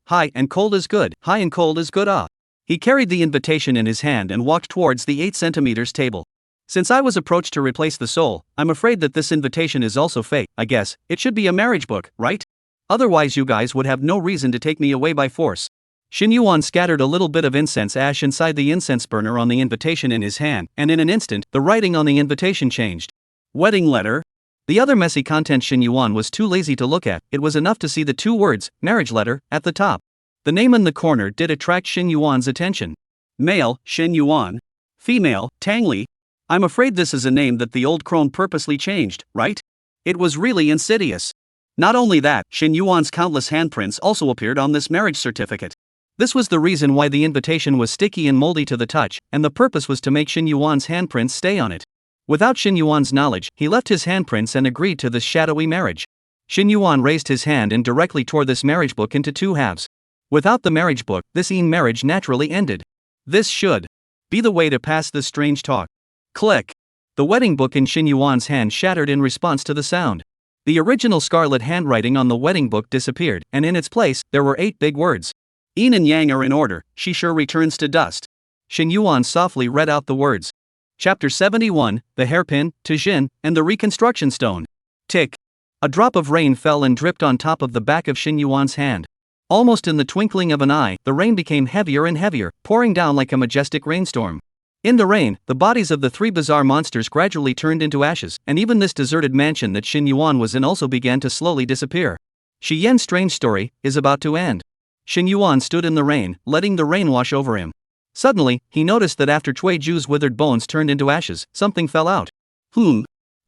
is good, high and cold is good, ah. He carried the invitation in his hand and walked towards the 8 centimeters table. Since I was approached to replace the soul, I'm afraid that this invitation is also fake. I guess it should be a marriage book, right? Otherwise you guys would have no reason to take me away by force. Shin Yuan scattered a little bit of incense ash inside the incense burner on the invitation in his hand, and in an instant, the writing on the invitation changed. Wedding letter? The other messy content Shin Yuan was too lazy to look at. It was enough to see the 2 words, marriage letter, at the top. The name in the corner did attract Shin Yuan's attention. Male, Shin Yuan. Female, Tang Li. I'm afraid this is a name that the old crone purposely changed, right? It was really insidious. Not only that, Shin Yuan's countless handprints also appeared on this marriage certificate. This was the reason why the invitation was sticky and moldy to the touch, and the purpose was to make Shin Yuan's handprints stay on it. Without Shin Yuan's knowledge, he left his handprints and agreed to this shadowy marriage. Shin Yuan raised his hand and directly tore this marriage book into two halves. Without the marriage book, this marriage naturally ended. This should be the way to pass this strange talk. Click. The wedding book in Shin Yuan's hand shattered in response to the sound. The original scarlet handwriting on the wedding book disappeared, and in its place, there were 8 big words. Yin and Yang are in order, she sure returns to dust. Shin Yuan softly read out the words. Chapter 71, The Hairpin, Tijin, and the Reconstruction Stone. Tick. A drop of rain fell and dripped on top of the back of Shin Yuan's hand. Almost in the twinkling of an eye, the rain became heavier and heavier, pouring down like a majestic rainstorm. In the rain, the bodies of the 3 bizarre monsters gradually turned into ashes, and even this deserted mansion that Shin Yuan was in also began to slowly disappear. Shi Yan's strange story is about to end. Shin Yuan stood in the rain, letting the rain wash over him. Suddenly, he noticed that after Cui Ju's withered bones turned into ashes, something fell out.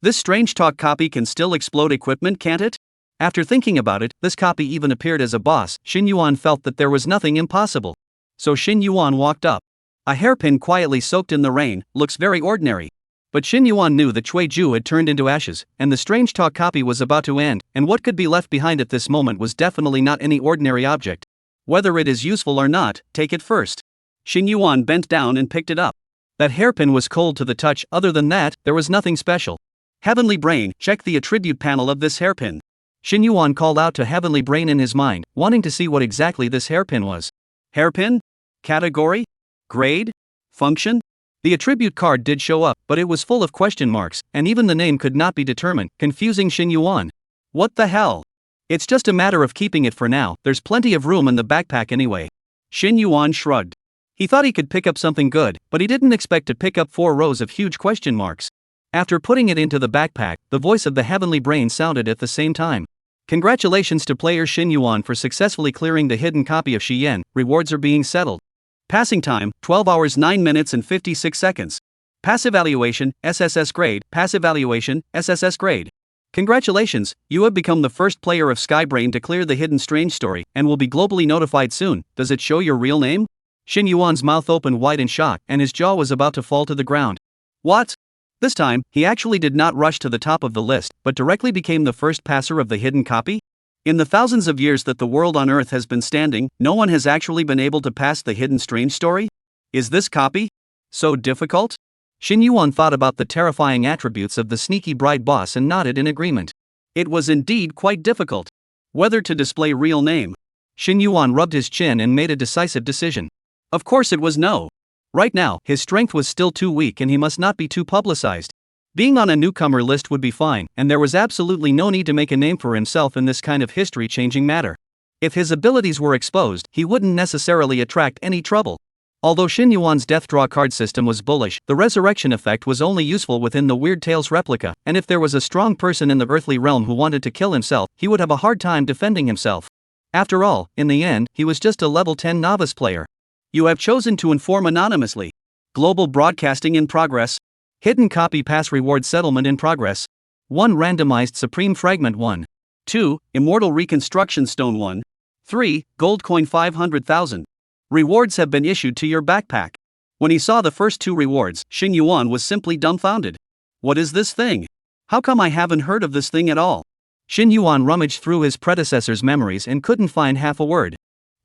This strange talk copy can still explode equipment, can't it? After thinking about it, this copy even appeared as a boss. Shin Yuan felt that there was nothing impossible. So Shin Yuan walked up. A hairpin quietly soaked in the rain, looks very ordinary. But Shin Yuan knew that Cui Ju had turned into ashes, and the strange talk copy was about to end, and what could be left behind at this moment was definitely not any ordinary object. Whether it is useful or not, take it first. Shin Yuan bent down and picked it up. That hairpin was cold to the touch. Other than that, there was nothing special. Heavenly Brain, check the attribute panel of this hairpin. Shin Yuan called out to Heavenly Brain in his mind, wanting to see what exactly this hairpin was. Hairpin? Category? Grade? Function? The attribute card did show up, but it was full of question marks, and even the name could not be determined, confusing Shin Yuan. What the hell? It's just a matter of keeping it for now, there's plenty of room in the backpack anyway. Shin Yuan shrugged. He thought he could pick up something good, but he didn't expect to pick up 4 rows of huge question marks. After putting it into the backpack, the voice of the Heavenly Brain sounded at the same time. Congratulations to player Shin Yuan for successfully clearing the hidden copy of Shi Yan, rewards are being settled. Passing time, 12 hours 9 minutes and 56 seconds. Passive evaluation, SSS grade, passive evaluation, SSS grade. Congratulations, you have become the first player of Skybrain to clear the hidden strange story, and will be globally notified soon. Does it show your real name? Shin Yuan's mouth opened wide in shock, and his jaw was about to fall to the ground. What? This time, he actually did not rush to the top of the list, but directly became the first passer of the hidden copy? In the thousands of years that the world on Earth has been standing, no one has actually been able to pass the hidden strange story? Is this copy so difficult? Shin Yuan thought about the terrifying attributes of the sneaky bride boss and nodded in agreement. It was indeed quite difficult. Whether to display real name. Shin Yuan rubbed his chin and made a decisive decision. Of course it was no. Right now, his strength was still too weak and he must not be too publicized. Being on a newcomer list would be fine, and there was absolutely no need to make a name for himself in this kind of history-changing matter. If his abilities were exposed, he wouldn't necessarily attract any trouble. Although Shin Yuan's death draw card system was bullish, the resurrection effect was only useful within the Weird Tales replica, and if there was a strong person in the earthly realm who wanted to kill himself, he would have a hard time defending himself. After all, in the end, he was just a level 10 novice player. You have chosen to inform anonymously. Global broadcasting in progress. Hidden copy pass reward settlement in progress. 1 randomized supreme fragment 1. 2 immortal reconstruction stone 1. 3 gold coin 500,000. Rewards have been issued to your backpack. When he saw the first 2 rewards, Shin Yuan was simply dumbfounded. What is this thing? How come I haven't heard of this thing at all? Shin Yuan rummaged through his predecessor's memories and couldn't find half a word.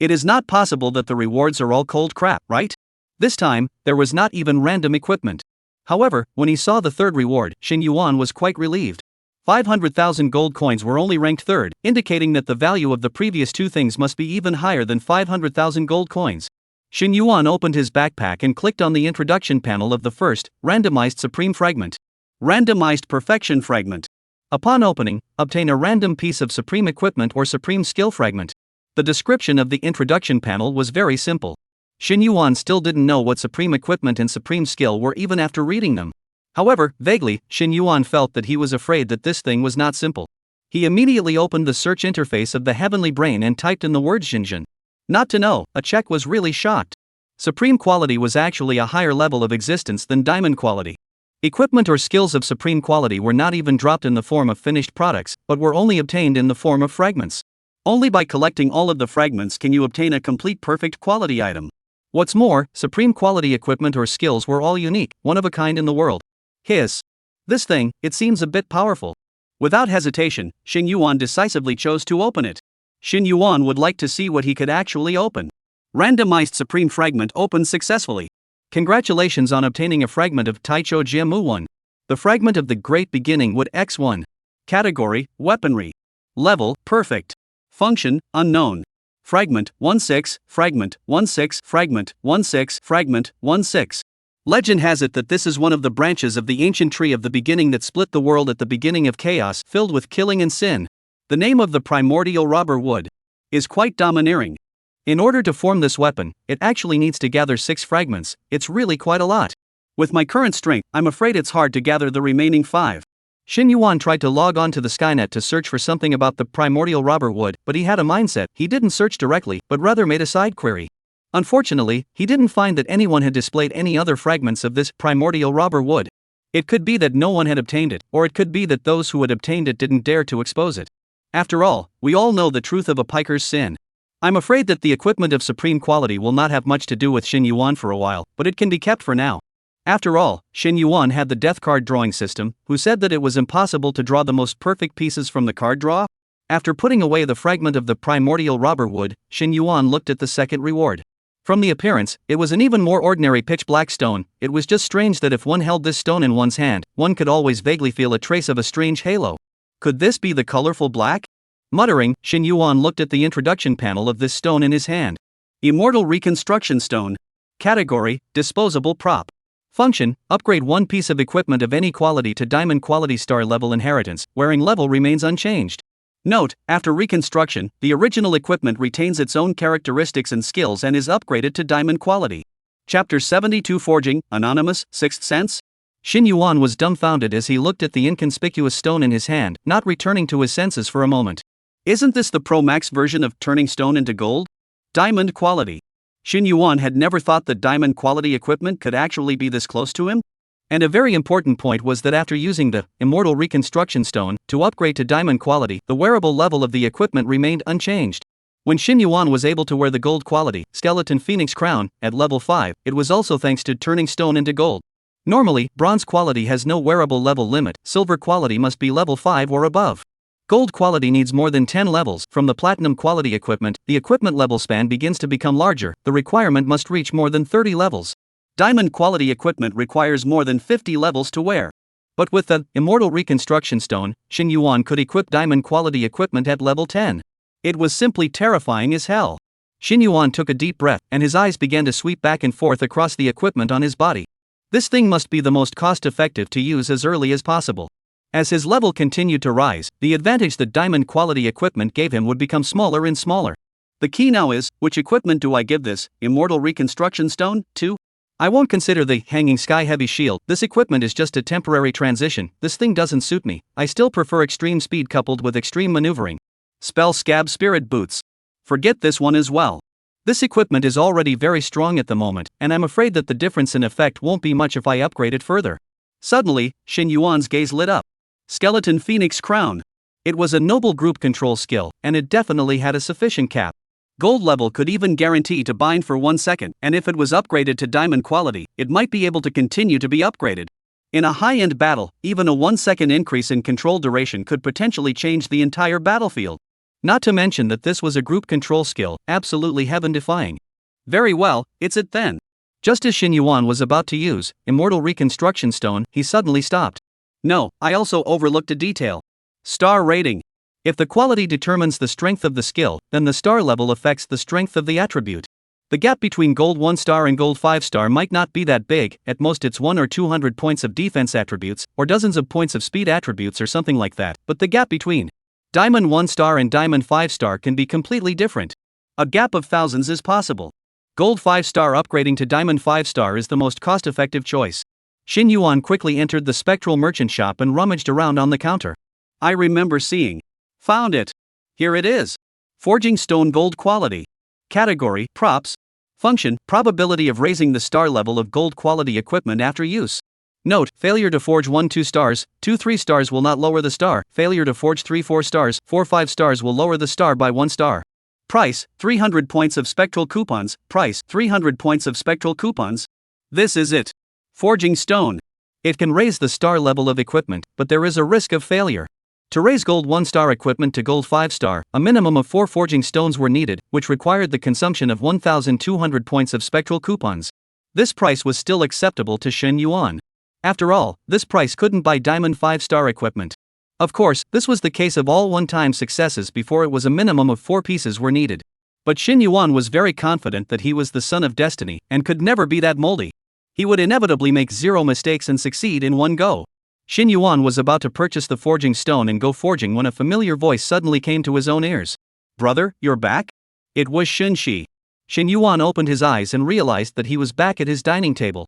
It is not possible that the rewards are all cold crap, right? This time, there was not even random equipment. However, when he saw the 3rd reward, Shin Yuan was quite relieved. 500,000 gold coins were only ranked 3rd, indicating that the value of the previous 2 things must be even higher than 500,000 gold coins. Shin Yuan opened his backpack and clicked on the introduction panel of the first, randomized supreme fragment. Randomized perfection fragment. Upon opening, obtain a random piece of supreme equipment or supreme skill fragment. The description of the introduction panel was very simple. Shin Yuan still didn't know what supreme equipment and supreme skill were even after reading them. However, vaguely, Shin Yuan felt that he was afraid that this thing was not simple. He immediately opened the search interface of the Heavenly Brain and typed in the word Shinjin. Not to know, a check was really shocked. Supreme quality was actually a higher level of existence than diamond quality. Equipment or skills of supreme quality were not even dropped in the form of finished products, but were only obtained in the form of fragments. Only by collecting all of the fragments can you obtain a complete perfect quality item. What's more, supreme quality equipment or skills were all unique, one of a kind in the world. Hiss. This thing, it seems a bit powerful. Without hesitation, Xin Yuan decisively chose to open it. Xin Yuan would like to see what he could actually open. Randomized supreme fragment opened successfully. Congratulations on obtaining a fragment of Taicho Jiamu 1. The fragment of the Great Beginning Wood X1. Category, Weaponry. Level, Perfect. Function, Unknown. Fragment, 1-6, Fragment, 1-6, Fragment, 1-6, Fragment, 1-6. Legend has it that this is one of the branches of the ancient tree of the beginning that split the world at the beginning of chaos filled with killing and sin. The name of the primordial robber wood is quite domineering. In order to form this weapon, it actually needs to gather 6 fragments. It's really quite a lot. With my current strength, I'm afraid it's hard to gather the remaining 5. Xin Yuan tried to log on to the Skynet to search for something about the primordial robber wood, but he had a mindset. He didn't search directly, but rather made a side query. Unfortunately, he didn't find that anyone had displayed any other fragments of this primordial robber wood. It could be that no one had obtained it, or it could be that those who had obtained it didn't dare to expose it. After all, we all know the truth of a piker's sin. I'm afraid that the equipment of supreme quality will not have much to do with Xin Yuan for a while, but it can be kept for now. After all, Xin Yuan had the death card drawing system, who said that it was impossible to draw the most perfect pieces from the card draw. After putting away the fragment of the primordial robber wood, Xin Yuan looked at the second reward. From the appearance, it was an even more ordinary pitch-black stone. It was just strange that if one held this stone in one's hand, one could always vaguely feel a trace of a strange halo. Could this be the colorful black? Muttering, Xin Yuan looked at the introduction panel of this stone in his hand. Immortal Reconstruction Stone. Category, Disposable Prop. Function, upgrade one piece of equipment of any quality to diamond quality star level inheritance, wearing level remains unchanged. Note, after reconstruction, the original equipment retains its own characteristics and skills and is upgraded to diamond quality. Chapter 72 Forging, Anonymous, Sixth Sense? Xin Yuan was dumbfounded as he looked at the inconspicuous stone in his hand, not returning to his senses for a moment. Isn't this the Pro Max version of turning stone into gold? Diamond quality. Xin Yuan had never thought that diamond quality equipment could actually be this close to him. And a very important point was that after using the Immortal Reconstruction Stone to upgrade to diamond quality, the wearable level of the equipment remained unchanged. When Xin Yuan was able to wear the gold quality Skeleton Phoenix Crown at level 5, it was also thanks to turning stone into gold. Normally, bronze quality has no wearable level limit, silver quality must be level 5 or above. Gold quality needs more than 10 levels. From the platinum quality equipment, the equipment level span begins to become larger, the requirement must reach more than 30 levels. Diamond quality equipment requires more than 50 levels to wear. But with the Immortal Reconstruction Stone, Xin Yuan could equip diamond quality equipment at level 10. It was simply terrifying as hell. Xin Yuan took a deep breath, and his eyes began to sweep back and forth across the equipment on his body. This thing must be the most cost-effective to use as early as possible. As his level continued to rise, the advantage that diamond quality equipment gave him would become smaller and smaller. The key now is, which equipment do I give this Immortal Reconstruction Stone to? I won't consider the Hanging Sky Heavy Shield. This equipment is just a temporary transition. This thing doesn't suit me. I still prefer extreme speed coupled with extreme maneuvering. Spell Scab Spirit Boots. Forget this one as well. This equipment is already very strong at the moment, and I'm afraid that the difference in effect won't be much if I upgrade it further. Suddenly, Xin Yuan's gaze lit up. Skeleton Phoenix Crown. It was a noble group control skill, and it definitely had a sufficient cap. Gold level could even guarantee to bind for 1 second, and if it was upgraded to diamond quality, it might be able to continue to be upgraded. In a high-end battle, even a 1 second increase in control duration could potentially change the entire battlefield. Not to mention that this was a group control skill, absolutely heaven-defying. Very well, it's it then. Just as Xin Yuan was about to use Immortal Reconstruction Stone, he suddenly stopped. No, I also overlooked a detail. Star rating. If the quality determines the strength of the skill, then the star level affects the strength of the attribute. The gap between gold 1 star and gold 5 star might not be that big, at most it's 1 or 200 points of defense attributes, or dozens of points of speed attributes or something like that, but the gap between diamond 1 star and diamond 5 star can be completely different. A gap of thousands is possible. Gold 5 star upgrading to diamond 5 star is the most cost-effective choice. Xin Yuan quickly entered the spectral merchant shop and rummaged around on the counter. I remember seeing. Found it. Here it is. Forging Stone Gold Quality. Category, Props. Function, probability of raising the star level of gold quality equipment after use. Note, failure to forge 1 2 stars, 2 3 stars will not lower the star, failure to forge 3 4 stars, 4 5 stars will lower the star by 1 star. Price, 300 points of spectral coupons. Price, 300 points of spectral coupons. This is it. Forging stone. It can raise the star level of equipment, but there is a risk of failure. To raise gold 1 star equipment to gold 5 star, a minimum of 4 forging stones were needed, which required the consumption of 1,200 points of spectral coupons. This price was still acceptable to Shen Yuan. After all, this price couldn't buy diamond 5 star equipment. Of course, this was the case of all one-time successes before it was a minimum of 4 pieces were needed. But Shen Yuan was very confident that he was the son of destiny and could never be that moldy. He would inevitably make 0 mistakes and succeed in one go. Shen Yuan was about to purchase the forging stone and go forging when a familiar voice suddenly came to his own ears. Brother, you're back? It was Shen Shi. Shen Yuan opened his eyes and realized that he was back at his dining table.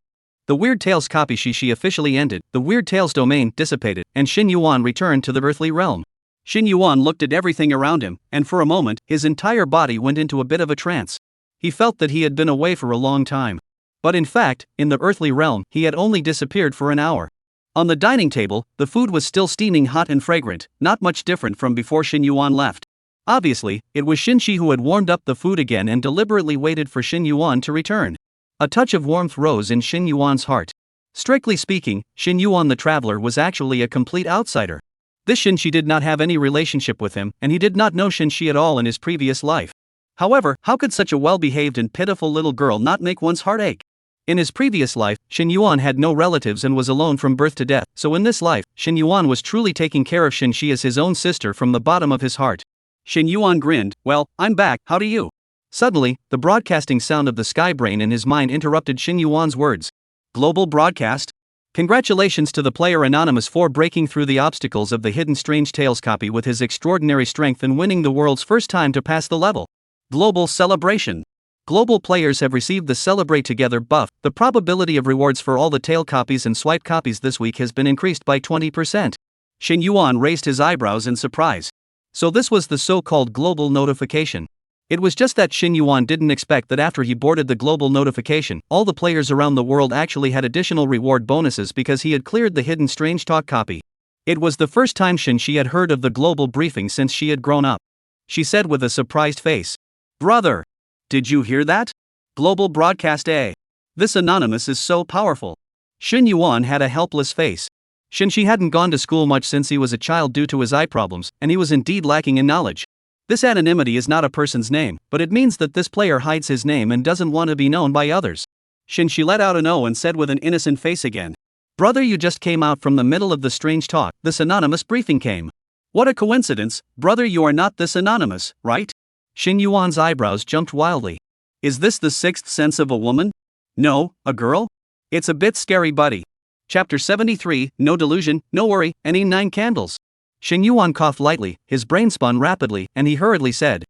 The Weird Tales copy Shi officially ended, the Weird Tales domain dissipated, and Shen Yuan returned to the earthly realm. Shen Yuan looked at everything around him, and for a moment, his entire body went into a bit of a trance. He felt that he had been away for a long time. But in fact, in the earthly realm, he had only disappeared for an hour. On the dining table, the food was still steaming hot and fragrant, not much different from before Shen Yuan left. Obviously, it was Shen Shi who had warmed up the food again and deliberately waited for Shen Yuan to return. A touch of warmth rose in Shen Yuan's heart. Strictly speaking, Shen Yuan the traveler was actually a complete outsider. This Shen Shi did not have any relationship with him, and he did not know Shen Shi at all in his previous life. However, how could such a well-behaved and pitiful little girl not make one's heart ache? In his previous life, Shen Yuan had no relatives and was alone from birth to death, so in this life, Shen Yuan was truly taking care of Shen Shi as his own sister from the bottom of his heart. Shen Yuan grinned. Well, I'm back, how do you? Suddenly, the broadcasting sound of the sky brain in his mind interrupted Shen Yuan's words. Global broadcast? Congratulations to the player Anonymous for breaking through the obstacles of the hidden Strange Tales copy with his extraordinary strength and winning the world's first time to pass the level. Global celebration. Global players have received the Celebrate Together buff. The probability of rewards for all the tail copies and swipe copies this week has been increased by 20%. Shen Yuan raised his eyebrows in surprise. So this was the so-called global notification. It was just that Shen Yuan didn't expect that after he boarded the global notification, all the players around the world actually had additional reward bonuses because he had cleared the hidden Strange Talk copy. It was the first time Shen Shi had heard of the global briefing since she had grown up. She said with a surprised face. Brother! Did you hear that? Global broadcast A. This Anonymous is so powerful. Shen Yuan had a helpless face. Shen Shi hadn't gone to school much since he was a child due to his eye problems, and he was indeed lacking in knowledge. This anonymity is not a person's name, but it means that this player hides his name and doesn't want to be known by others. Shen Shi let out an O and said with an innocent face again. Brother, you just came out from the middle of the Strange Talk, this Anonymous briefing came. What a coincidence, brother, you are not this Anonymous, right? Shen Yuan's eyebrows jumped wildly. Is this the sixth sense of a woman? No, a girl? It's a bit scary, buddy. Chapter 73, No Delusion, No Worry, any 9 candles. Shen Yuan coughed lightly, his brain spun rapidly, and he hurriedly said.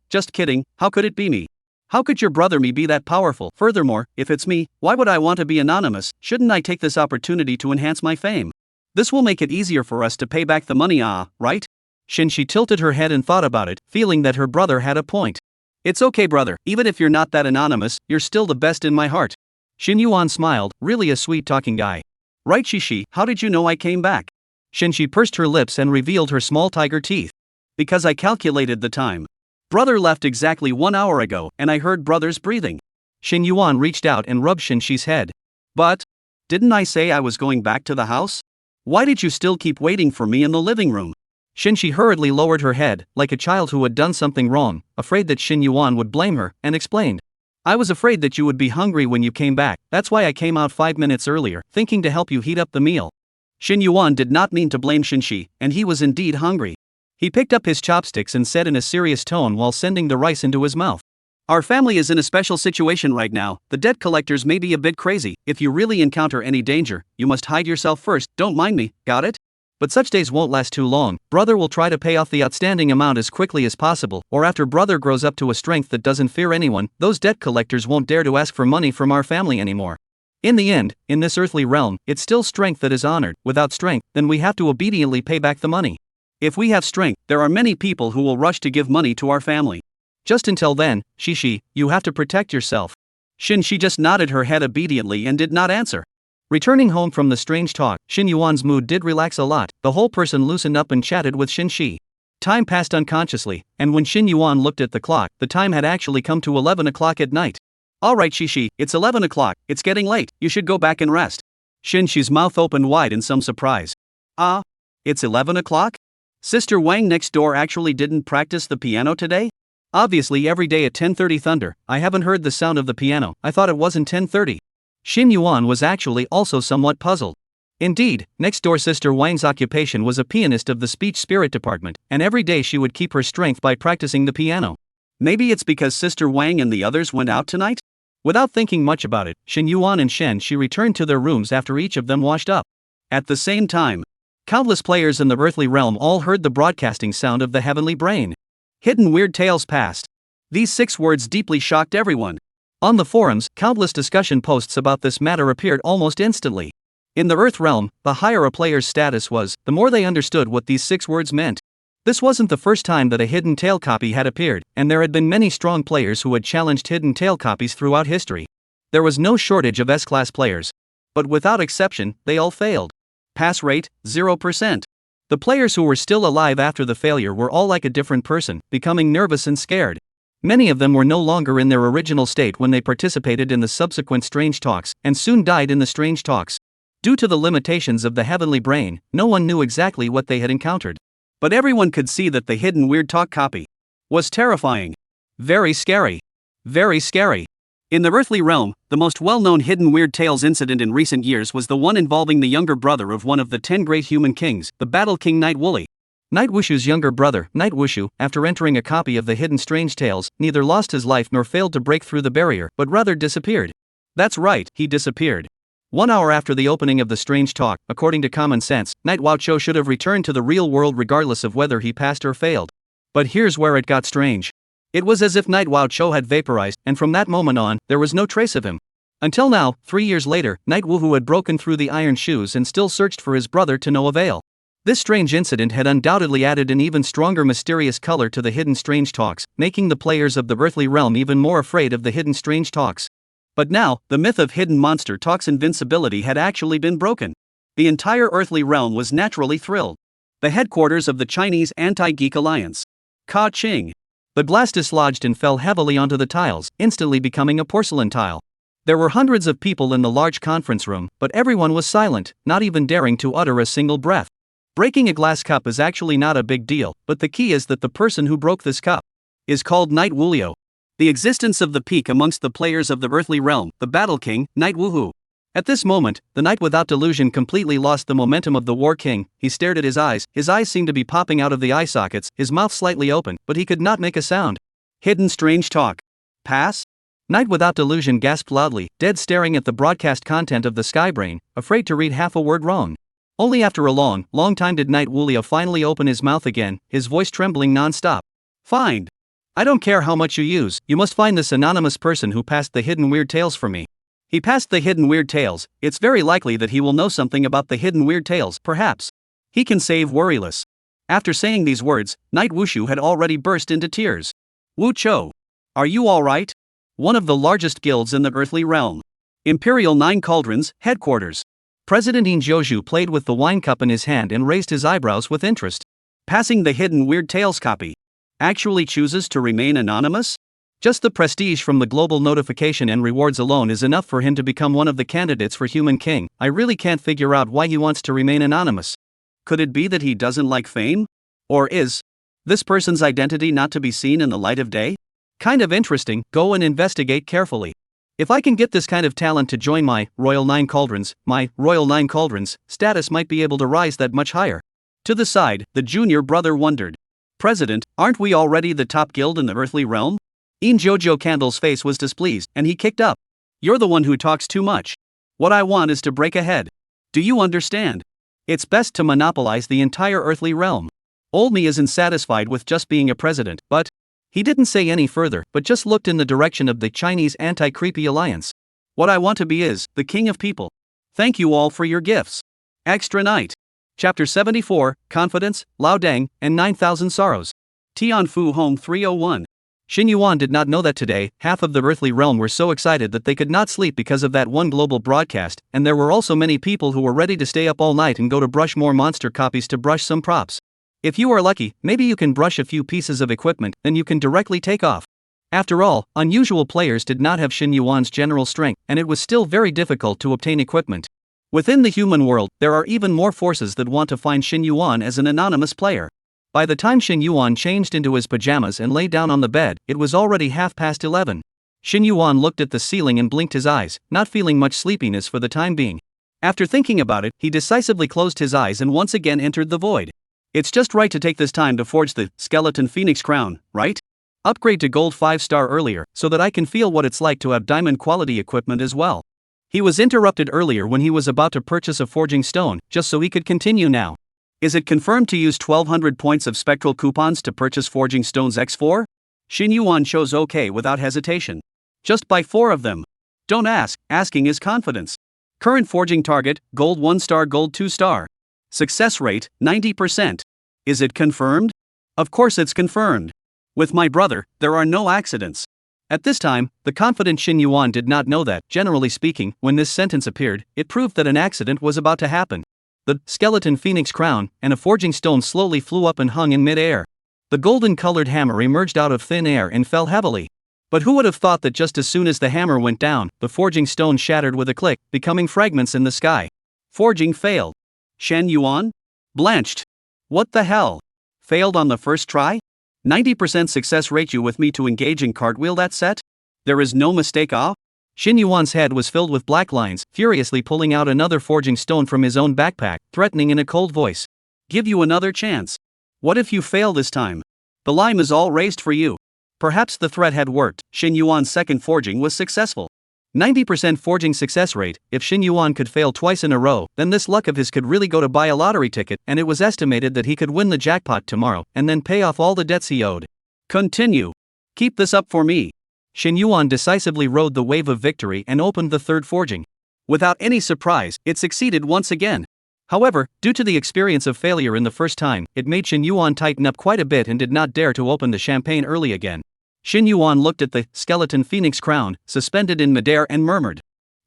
Just kidding, how could it be me? How could your brother me be that powerful? Furthermore, if it's me, why would I want to be anonymous? Shouldn't I take this opportunity to enhance my fame? This will make it easier for us to pay back the money, right? Shen Shi tilted her head and thought about it, feeling that her brother had a point. It's okay, brother, even if you're not that anonymous, you're still the best in my heart. Shen Yuan smiled, really a sweet-talking guy. Right, Shishi, how did you know I came back? Shen Shi pursed her lips and revealed her small tiger teeth. Because I calculated the time. Brother left exactly 1 hour ago, and I heard brother's breathing. Shen Yuan reached out and rubbed Shen Shi's head. But, didn't I say I was going back to the house? Why did you still keep waiting for me in the living room? Shen Shi hurriedly lowered her head, like a child who had done something wrong, afraid that Shen Yuan would blame her, and explained. I was afraid that you would be hungry when you came back, that's why I came out 5 minutes earlier, thinking to help you heat up the meal. Shen Yuan did not mean to blame Shen Shi, and he was indeed hungry. He picked up his chopsticks and said in a serious tone while sending the rice into his mouth. Our family is in a special situation right now. The debt collectors may be a bit crazy. If you really encounter any danger, you must hide yourself first, don't mind me, got it? But such days won't last too long. Brother will try to pay off the outstanding amount as quickly as possible, or after brother grows up to a strength that doesn't fear anyone, those debt collectors won't dare to ask for money from our family anymore. In the end, in this earthly realm, it's still strength that is honored. Without strength, then we have to obediently pay back the money. If we have strength, there are many people who will rush to give money to our family. Just until then, Shishi, you have to protect yourself. Shen Shi just nodded her head obediently and did not answer. Returning home from the strange talk, Xin Yuan's mood did relax a lot. The whole person loosened up and chatted with Xin Shi. Time passed unconsciously, and when Xin Yuan looked at the clock, the time had actually come to 11 o'clock at night. Alright Shishi, it's 11 o'clock, it's getting late, you should go back and rest. Xin Shi's mouth opened wide in some surprise. It's 11 o'clock? Sister Wang next door actually didn't practice the piano today? Obviously every day at 10:30 thunder, I haven't heard the sound of the piano, I thought it wasn't 10:30. Xin Yuan was actually also somewhat puzzled. Indeed, next door Sister Wang's occupation was a pianist of the speech spirit department, and every day she would keep her strength by practicing the piano. Maybe it's because Sister Wang and the others went out tonight? Without thinking much about it, Xin Yuan and Shen Shi returned to their rooms after each of them washed up. At the same time, countless players in the earthly realm all heard the broadcasting sound of the heavenly brain. Hidden weird tales passed. These 6 words deeply shocked everyone. On the forums, countless discussion posts about this matter appeared almost instantly. In the Earth realm, the higher a player's status was, the more they understood what these 6 words meant. This wasn't the first time that a hidden tale copy had appeared, and there had been many strong players who had challenged hidden tale copies throughout history. There was no shortage of S-class players. But without exception, they all failed. Pass rate, 0%. The players who were still alive after the failure were all like a different person, becoming nervous and scared. Many of them were no longer in their original state when they participated in the subsequent strange talks, and soon died in the strange talks. Due to the limitations of the heavenly brain, no one knew exactly what they had encountered. But everyone could see that the hidden weird talk copy was terrifying. Very scary. Very scary. In the earthly realm, the most well-known hidden weird tales incident in recent years was the one involving the younger brother of one of the 10 great human kings, the Battle King Night Wooly. Night Wushu's younger brother, Night Wushu, after entering a copy of the hidden strange tales, neither lost his life nor failed to break through the barrier, but rather disappeared. That's right, he disappeared. 1 hour after the opening of the strange talk, according to common sense, Night Wucho should have returned to the real world regardless of whether he passed or failed. But here's where it got strange. It was as if Night Wucho had vaporized, and from that moment on, there was no trace of him. Until now, 3 years later, Night Wuhu had broken through the iron shoes and still searched for his brother to no avail. This strange incident had undoubtedly added an even stronger mysterious color to the hidden strange talks, making the players of the earthly realm even more afraid of the hidden strange talks. But now, the myth of hidden monster talks invincibility had actually been broken. The entire earthly realm was naturally thrilled. The headquarters of the Chinese Anti-Geek Alliance. Ka-ching. The blast dislodged and fell heavily onto the tiles, instantly becoming a porcelain tile. There were hundreds of people in the large conference room, but everyone was silent, not even daring to utter a single breath. Breaking a glass cup is actually not a big deal, but the key is that the person who broke this cup is called Night Wulio. The existence of the peak amongst the players of the earthly realm, the Battle King, Night Wuhu. At this moment, the Knight without delusion completely lost the momentum of the War King. He stared at his eyes seemed to be popping out of the eye sockets, his mouth slightly open, but he could not make a sound. Hidden strange talk. Pass? Knight without delusion gasped loudly, dead staring at the broadcast content of the Skybrain, afraid to read half a word wrong. Only after a long time did Night Wulio finally open his mouth again, his voice trembling non-stop. Fine. I don't care how much you use, you must find this anonymous person who passed the hidden weird tales for me. He passed the hidden weird tales. It's very likely that he will know something about the hidden weird tales, perhaps. He can save Worryless. After saying these words, Night Wushu had already burst into tears. Wu Cho. Are you alright? One of the largest guilds in the earthly realm. Imperial Nine Cauldrons, headquarters. President In Joju played with the wine cup in his hand and raised his eyebrows with interest. Passing the hidden weird tales copy. Actually chooses to remain anonymous? Just the prestige from the global notification and rewards alone is enough for him to become one of the candidates for Human King. I really can't figure out why he wants to remain anonymous. Could it be that he doesn't like fame? Or is this person's identity not to be seen in the light of day? Kind of interesting, go and investigate carefully. If I can get this kind of talent to join my Royal Nine Cauldrons, status might be able to rise that much higher. To the side, the junior brother wondered. President, aren't we already the top guild in the earthly realm? In Jojo Candle's face was displeased, and he kicked up. You're the one who talks too much. What I want is to break ahead. Do you understand? It's best to monopolize the entire earthly realm. Old me isn't satisfied with just being a president, but... He didn't say any further, but just looked in the direction of the Chinese Anti-Creepy Alliance. What I want to be is the king of people. Thank you all for your gifts. Extra Night. Chapter 74, Confidence, Lao Deng, and 9,000 Sorrows. Tianfu Home 301. Xin Yuan did not know that today, half of the earthly realm were so excited that they could not sleep because of that one global broadcast, and there were also many people who were ready to stay up all night and go to brush more monster copies to brush some props. If you are lucky, maybe you can brush a few pieces of equipment, then you can directly take off. After all, unusual players did not have Xin Yuan's general strength, and it was still very difficult to obtain equipment. Within the human world, there are even more forces that want to find Xin Yuan as an anonymous player. By the time Xin Yuan changed into his pajamas and lay down on the bed, it was already 11:30. Xin Yuan looked at the ceiling and blinked his eyes, not feeling much sleepiness for the time being. After thinking about it, he decisively closed his eyes and once again entered the void. It's just right to take this time to forge the skeleton phoenix crown, right? Upgrade to gold 5-star earlier, so that I can feel what it's like to have diamond quality equipment as well. He was interrupted earlier when he was about to purchase a forging stone, just so he could continue now. Is it confirmed to use 1200 points of spectral coupons to purchase forging stones X4? Xin Yuan chose OK without hesitation. Just buy 4 of them. Don't ask, asking is confidence. Current forging target, gold 1-star, gold 2-star. Success rate, 90%. Is it confirmed? Of course it's confirmed. With my brother, there are no accidents. At this time, the confident Xin Yuan did not know that, generally speaking, when this sentence appeared, it proved that an accident was about to happen. The skeleton phoenix crown and a forging stone slowly flew up and hung in mid-air. The golden-colored hammer emerged out of thin air and fell heavily. But who would have thought that just as soon as the hammer went down, the forging stone shattered with a click, becoming fragments in the sky. Forging failed. Shen Yuan? Blanched. What the hell? Failed on the first try? 90% success rate. You with me to engage in cartwheel that set? There is no mistake. Xin Yuan's head was filled with black lines, furiously pulling out another forging stone from his own backpack, threatening in a cold voice. Give you another chance. What if you fail this time? The lime is all raised for you. Perhaps the threat had worked. Xin Yuan's second forging was successful. 90% forging success rate. If Xin Yuan could fail twice in a row, then this luck of his could really go to buy a lottery ticket, and it was estimated that he could win the jackpot tomorrow, and then pay off all the debts he owed. Continue. Keep this up for me. Xin Yuan decisively rode the wave of victory and opened the third forging. Without any surprise, it succeeded once again. However, due to the experience of failure in the first time, it made Xin Yuan tighten up quite a bit and did not dare to open the champagne early again. Xin Yuan looked at the skeleton phoenix crown, suspended in midair, and murmured.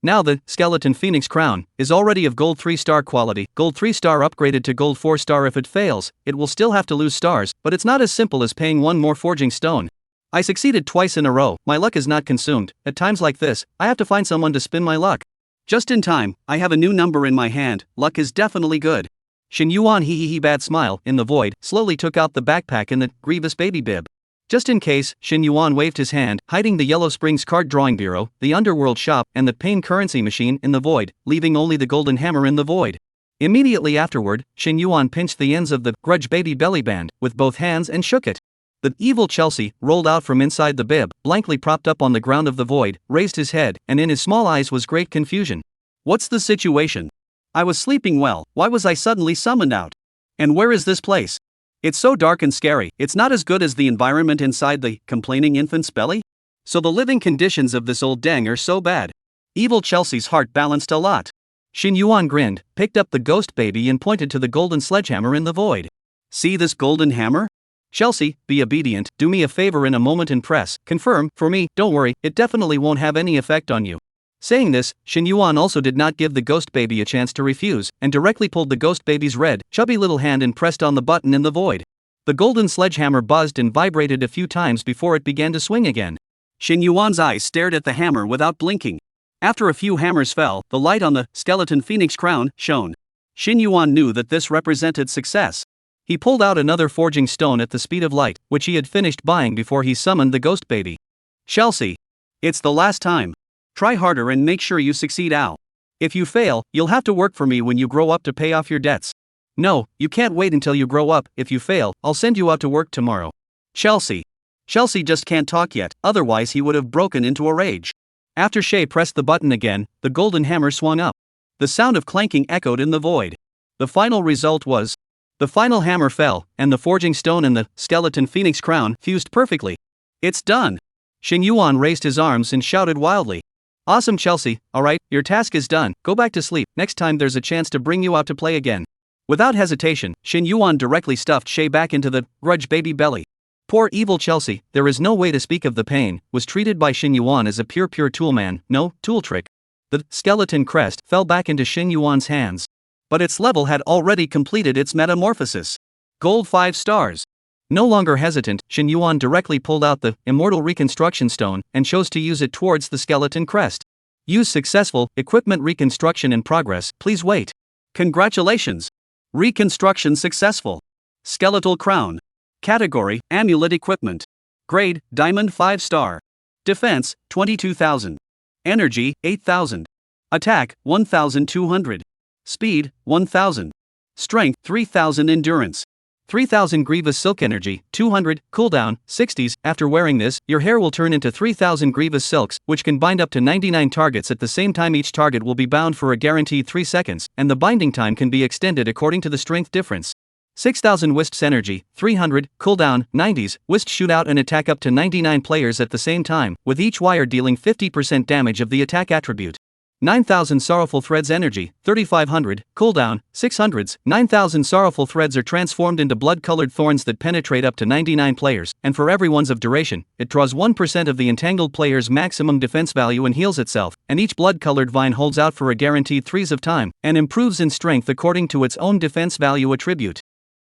Now the skeleton phoenix crown is already of gold 3-star quality, gold 3-star upgraded to gold 4-star. If it fails, it will still have to lose stars, but it's not as simple as paying one more forging stone. I succeeded twice in a row, my luck is not consumed. At times like this, I have to find someone to spin my luck. Just in time, I have a new number in my hand, luck is definitely good. Xin Yuan hee bad smile, in the void, slowly took out the backpack and the grievous baby bib. Just in case, Xin Yuan waved his hand, hiding the Yellow Springs card drawing bureau, the underworld shop, and the pain currency machine in the void, leaving only the golden hammer in the void. Immediately afterward, Xin Yuan pinched the ends of the grudge baby belly band with both hands and shook it. The evil Chelsea rolled out from inside the bib, blankly propped up on the ground of the void, raised his head, and in his small eyes was great confusion. What's the situation? I was sleeping well, why was I suddenly summoned out? And where is this place? It's so dark and scary, it's not as good as the environment inside the complaining infant's belly? So the living conditions of this old deng are so bad. Evil Chelsea's heart balanced a lot. Xin Yuan grinned, picked up the ghost baby and pointed to the golden sledgehammer in the void. See this golden hammer? Chelsea, be obedient, do me a favor in a moment and press confirm for me, don't worry, it definitely won't have any effect on you. Saying this, Xin Yuan also did not give the ghost baby a chance to refuse, and directly pulled the ghost baby's red, chubby little hand and pressed on the button in the void. The golden sledgehammer buzzed and vibrated a few times before it began to swing again. Xin Yuan's eyes stared at the hammer without blinking. After a few hammers fell, the light on the skeleton phoenix crown shone. Xin Yuan knew that this represented success. He pulled out another forging stone at the speed of light, which he had finished buying before he summoned the ghost baby. Chelsea. It's the last time. Try harder and make sure you succeed, Al. If you fail, you'll have to work for me when you grow up to pay off your debts. No, you can't wait until you grow up. If you fail, I'll send you out to work tomorrow. Chelsea. Chelsea just can't talk yet, otherwise he would have broken into a rage. After Shay pressed the button again, the golden hammer swung up. The sound of clanking echoed in the void. The final result was... The final hammer fell, and the forging stone and the skeleton phoenix crown fused perfectly. It's done. Xin Yuan raised his arms and shouted wildly. Awesome, Chelsea, alright, your task is done, go back to sleep, next time there's a chance to bring you out to play again. Without hesitation, Xin Yuan directly stuffed Shay back into the grudge baby belly. Poor evil Chelsea, there is no way to speak of the pain, was treated by Xin Yuan as a pure toolman, no, tool trick. The skeleton crest fell back into Xin Yuan's hands. But its level had already completed its metamorphosis. Gold 5 stars. No longer hesitant, Xin Yuan directly pulled out the immortal reconstruction stone and chose to use it towards the skeleton crest. Use successful, equipment reconstruction in progress, please wait. Congratulations. Reconstruction successful. Skeletal crown. Category, amulet equipment. Grade, diamond 5 star. Defense, 22,000. Energy, 8,000. Attack, 1,200. Speed, 1,000. Strength, 3,000. Endurance, 3,000 grievous silk energy, 200, cooldown, 60s. After wearing this, your hair will turn into 3,000 grievous silks, which can bind up to 99 targets at the same time. Each target will be bound for a guaranteed 3 seconds, and the binding time can be extended according to the strength difference. 6,000 wisps energy, 300, cooldown, 90s. Wisps shoot out and attack up to 99 players at the same time, with each wire dealing 50% damage of the attack attribute. 9,000 sorrowful threads energy, 3,500, cooldown, 600s. 9,000 sorrowful threads are transformed into blood-colored thorns that penetrate up to 99 players, and for every one's of duration, it draws 1% of the entangled player's maximum defense value and heals itself, and each blood-colored vine holds out for a guaranteed 3s of time, and improves in strength according to its own defense value attribute.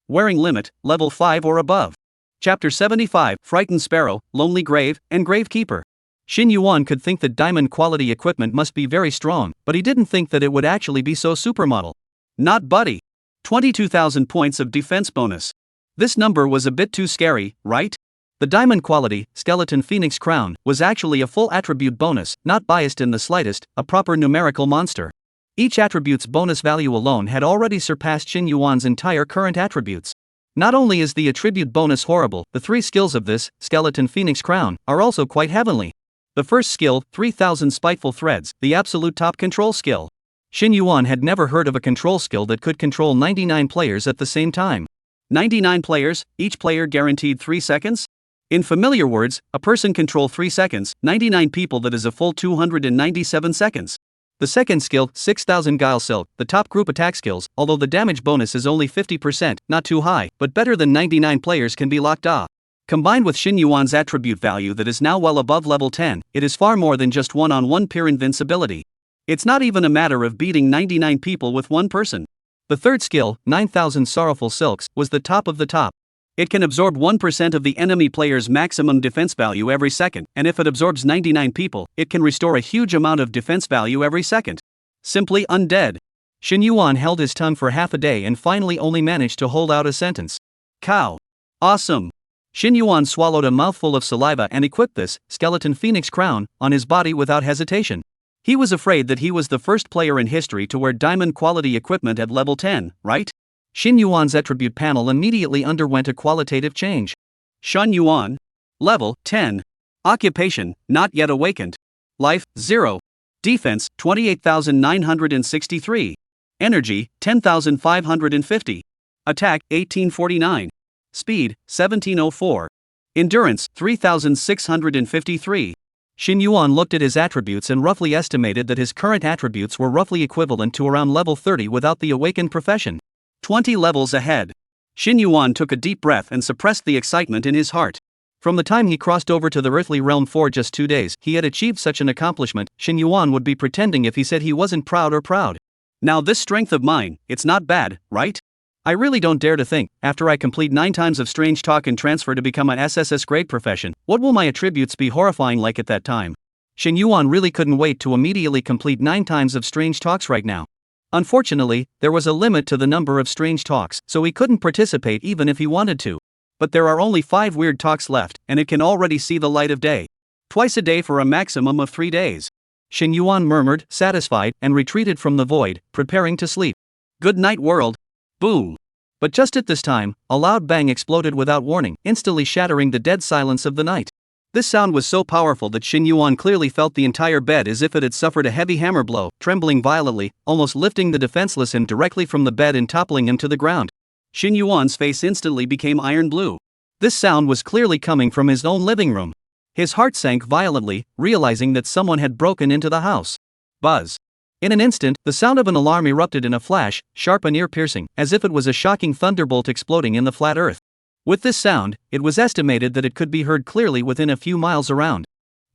Wearing limit, level 5 or above. Chapter 75, Frightened Sparrow, Lonely Grave, and Gravekeeper. Xin Yuan could think that diamond quality equipment must be very strong, but he didn't think that it would actually be so supermodel. Not buddy. 22,000 points of defense bonus. This number was a bit too scary, right? The diamond quality, skeleton phoenix crown, was actually a full attribute bonus, not biased in the slightest, a proper numerical monster. Each attribute's bonus value alone had already surpassed Xin Yuan's entire current attributes. Not only is the attribute bonus horrible, the 3 skills of this, skeleton phoenix crown, are also quite heavenly. The first skill, 3,000 spiteful threads, the absolute top control skill. Xin Yuan had never heard of a control skill that could control 99 players at the same time. 99 players, each player guaranteed 3 seconds? In familiar words, a person control 3 seconds, 99 people, that is a full 297 seconds. The second skill, 6,000 Guile Silk, the top group attack skills, although the damage bonus is only 50%, not too high, but better than 99 players can be locked off. Combined with Xin Yuan's attribute value that is now well above level 10, it is far more than just one-on-one pure invincibility. It's not even a matter of beating 99 people with one person. The third skill, 9,000 Sorrowful Silks, was the top of the top. It can absorb 1% of the enemy player's maximum defense value every second, and if it absorbs 99 people, it can restore a huge amount of defense value every second. Simply undead. Xin Yuan held his tongue for half a day and finally only managed to hold out a sentence. Cow. Awesome. Xin Yuan swallowed a mouthful of saliva and equipped this, skeleton phoenix crown, on his body without hesitation. He was afraid that he was the first player in history to wear diamond quality equipment at level 10, right? Xin Yuan's attribute panel immediately underwent a qualitative change. Xin Yuan. Level, 10. Occupation, not yet awakened. Life, 0. Defense, 28,963. Energy, 10,550. Attack, 1849. Speed, 1704. Endurance, 3,653. Xin Yuan looked at his attributes and roughly estimated that his current attributes were roughly equivalent to around level 30 without the awakened profession. 20 levels ahead. Xin Yuan took a deep breath and suppressed the excitement in his heart. From the time he crossed over to the earthly realm for just 2 days, he had achieved such an accomplishment. Xin Yuan would be pretending if he said he wasn't proud. Now this strength of mine, it's not bad, right? I really don't dare to think, after I complete 9 times of strange talk and transfer to become an SSS grade profession, what will my attributes be horrifying like at that time? Xin Yuan really couldn't wait to immediately complete 9 times of strange talks right now. Unfortunately, there was a limit to the number of strange talks, so he couldn't participate even if he wanted to. But there are only 5 weird talks left, and it can already see the light of day. Twice a day for a maximum of 3 days. Xin Yuan murmured, satisfied, and retreated from the void, preparing to sleep. Good night, world. Boom. But just at this time, a loud bang exploded without warning, instantly shattering the dead silence of the night. This sound was so powerful that Xin Yuan clearly felt the entire bed as if it had suffered a heavy hammer blow, trembling violently, almost lifting the defenseless him directly from the bed and toppling him to the ground. Xin Yuan's face instantly became iron blue. This sound was clearly coming from his own living room. His heart sank violently, realizing that someone had broken into the house. Buzz. In an instant, the sound of an alarm erupted in a flash, sharp and ear-piercing, as if it was a shocking thunderbolt exploding in the flat earth. With this sound, it was estimated that it could be heard clearly within a few miles around.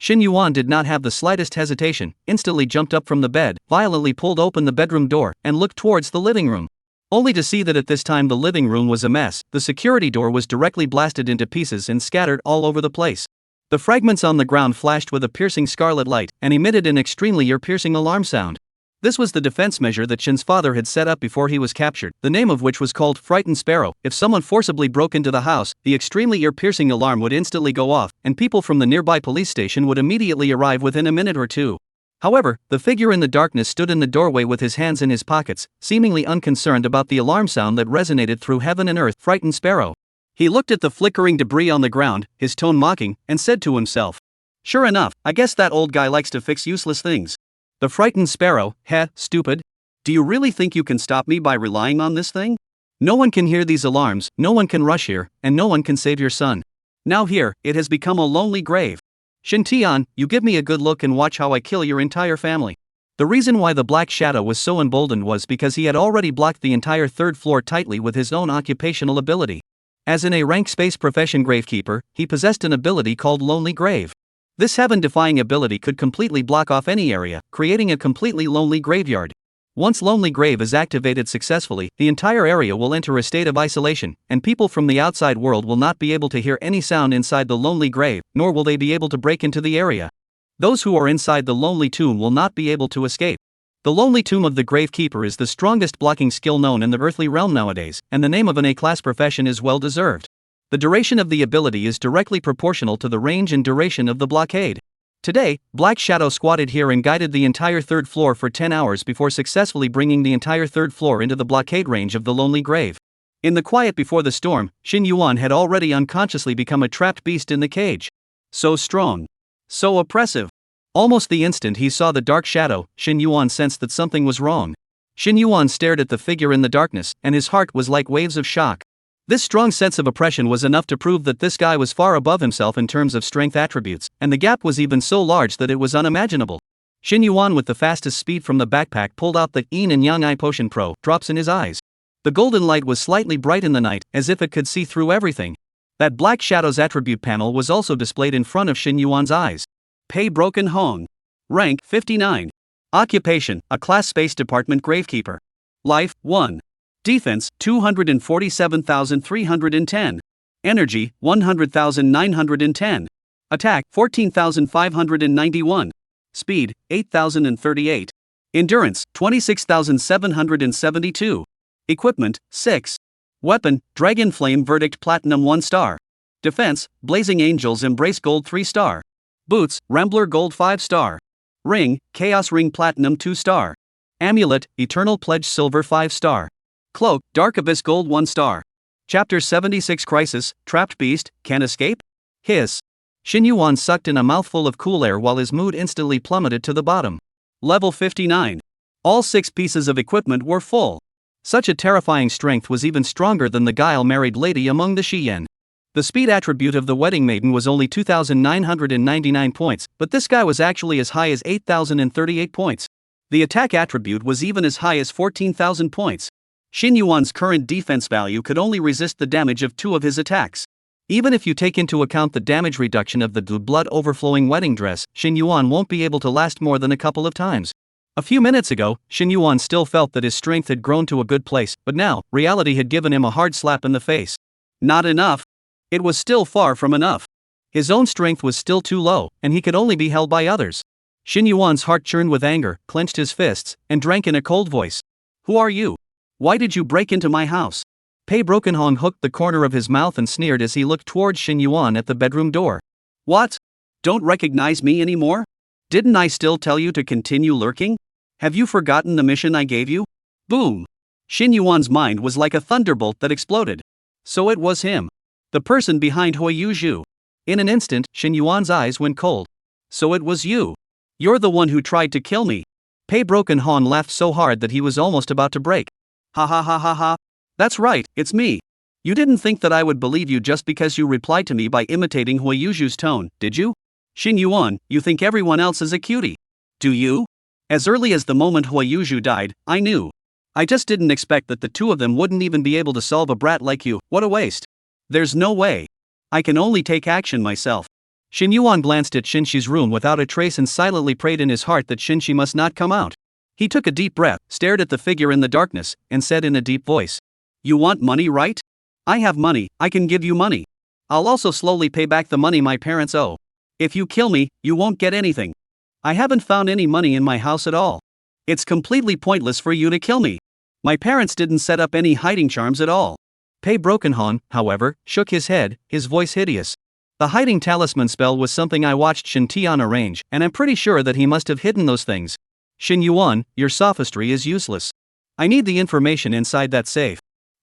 Xin Yuan did not have the slightest hesitation, instantly jumped up from the bed, violently pulled open the bedroom door, and looked towards the living room. Only to see that at this time the living room was a mess. The security door was directly blasted into pieces and scattered all over the place. The fragments on the ground flashed with a piercing scarlet light and emitted an extremely ear-piercing alarm sound. This was the defense measure that Shin's father had set up before he was captured, the name of which was called Frightened Sparrow. If someone forcibly broke into the house, the extremely ear-piercing alarm would instantly go off, and people from the nearby police station would immediately arrive within a minute or two. However, the figure in the darkness stood in the doorway with his hands in his pockets, seemingly unconcerned about the alarm sound that resonated through heaven and earth. Frightened Sparrow. He looked at the flickering debris on the ground, his tone mocking, and said to himself, "Sure enough, I guess that old guy likes to fix useless things." The Frightened Sparrow. Heh, stupid. Do you really think you can stop me by relying on this thing? No one can hear these alarms, no one can rush here, and no one can save your son. Now here, it has become a lonely grave. Shin Tian, you give me a good look and watch how I kill your entire family. The reason why the Black Shadow was so emboldened was because he had already blocked the entire third floor tightly with his own occupational ability. As in a rank space profession gravekeeper, he possessed an ability called Lonely Grave. This heaven-defying ability could completely block off any area, creating a completely lonely graveyard. Once Lonely Grave is activated successfully, the entire area will enter a state of isolation, and people from the outside world will not be able to hear any sound inside the Lonely Grave, nor will they be able to break into the area. Those who are inside the Lonely Tomb will not be able to escape. The Lonely Tomb of the Gravekeeper is the strongest blocking skill known in the earthly realm nowadays, and the name of an A-class profession is well deserved. The duration of the ability is directly proportional to the range and duration of the blockade. Today, Black Shadow squatted here and guided the entire third floor for 10 hours before successfully bringing the entire third floor into the blockade range of the Lonely Grave. In the quiet before the storm, Xin Yuan had already unconsciously become a trapped beast in the cage. So strong. So oppressive. Almost the instant he saw the dark shadow, Xin Yuan sensed that something was wrong. Xin Yuan stared at the figure in the darkness, and his heart was like waves of shock. This strong sense of oppression was enough to prove that this guy was far above himself in terms of strength attributes, and the gap was even so large that it was unimaginable. Xin Yuan with the fastest speed from the backpack pulled out the Yin and Yang Eye Potion Pro, drops in his eyes. The golden light was slightly bright in the night, as if it could see through everything. That Black Shadow's attribute panel was also displayed in front of Xin Yuan's eyes. Pei Broken Hong. Rank 59. Occupation, a class space department gravekeeper. Life 1. Defense 247,310. Energy 100,910. Attack 14,591. Speed 8,038. Endurance 26,772. Equipment 6. Weapon Dragon Flame Verdict Platinum 1 star. Defense Blazing Angels Embrace Gold 3 star. Boots Rambler Gold 5 star. Ring Chaos Ring Platinum 2 star. Amulet Eternal Pledge Silver 5 star. Cloak Dark Abyss Gold 1 star. Chapter 76 Crisis Trapped Beast Can't Escape? Hiss. Xin Yuan sucked in a mouthful of cool air while his mood instantly plummeted to the bottom. Level 59. All 6 pieces of equipment were full. Such a terrifying strength was even stronger than the Guile married lady among the Shiyen. The speed attribute of the wedding maiden was only 2,999 points, but this guy was actually as high as 8,038 points. The attack attribute was even as high as 14,000 points. Xin Yuan's current defense value could only resist the damage of 2 of his attacks. Even if you take into account the damage reduction of the blood overflowing wedding dress, Xin Yuan won't be able to last more than a couple of times. A few minutes ago, Xin Yuan still felt that his strength had grown to a good place, but now, reality had given him a hard slap in the face. Not enough. It was still far from enough. His own strength was still too low, and he could only be held by others. Xin Yuan's heart churned with anger, clenched his fists, and drank in a cold voice. Who are you? Why did you break into my house? Pei Brokenhong hooked the corner of his mouth and sneered as he looked towards Xin Yuan at the bedroom door. What? Don't recognize me anymore? Didn't I still tell you to continue lurking? Have you forgotten the mission I gave you? Boom! Xin Yuan's mind was like a thunderbolt that exploded. So it was him. The person behind Hui Yuzhu. In an instant, Xin Yuan's eyes went cold. So it was you. You're the one who tried to kill me. Pei Brokenhong laughed so hard that he was almost about to break. Ha ha ha ha ha. That's right, it's me. You didn't think that I would believe you just because you replied to me by imitating Hui Yuzhu's tone, did you? Xin Yuan, you think everyone else is a cutie. Do you? As early as the moment Hui Yuzhu died, I knew. I just didn't expect that the 2 of them wouldn't even be able to solve a brat like you. What a waste. There's no way. I can only take action myself. Shin Yuan glanced at Shinxi's room without a trace and silently prayed in his heart that Shinxi must not come out. He took a deep breath, stared at the figure in the darkness, and said in a deep voice, You want money, right? I have money, I can give you money. I'll also slowly pay back the money my parents owe. If you kill me, you won't get anything. I haven't found any money in my house at all. It's completely pointless for you to kill me. My parents didn't set up any hiding charms at all. Pei Brokenhong, however, shook his head, his voice hideous. The hiding talisman spell was something I watched Shin Tian arrange, and I'm pretty sure that he must have hidden those things. Shin Yuan, your sophistry is useless. I need the information inside that safe.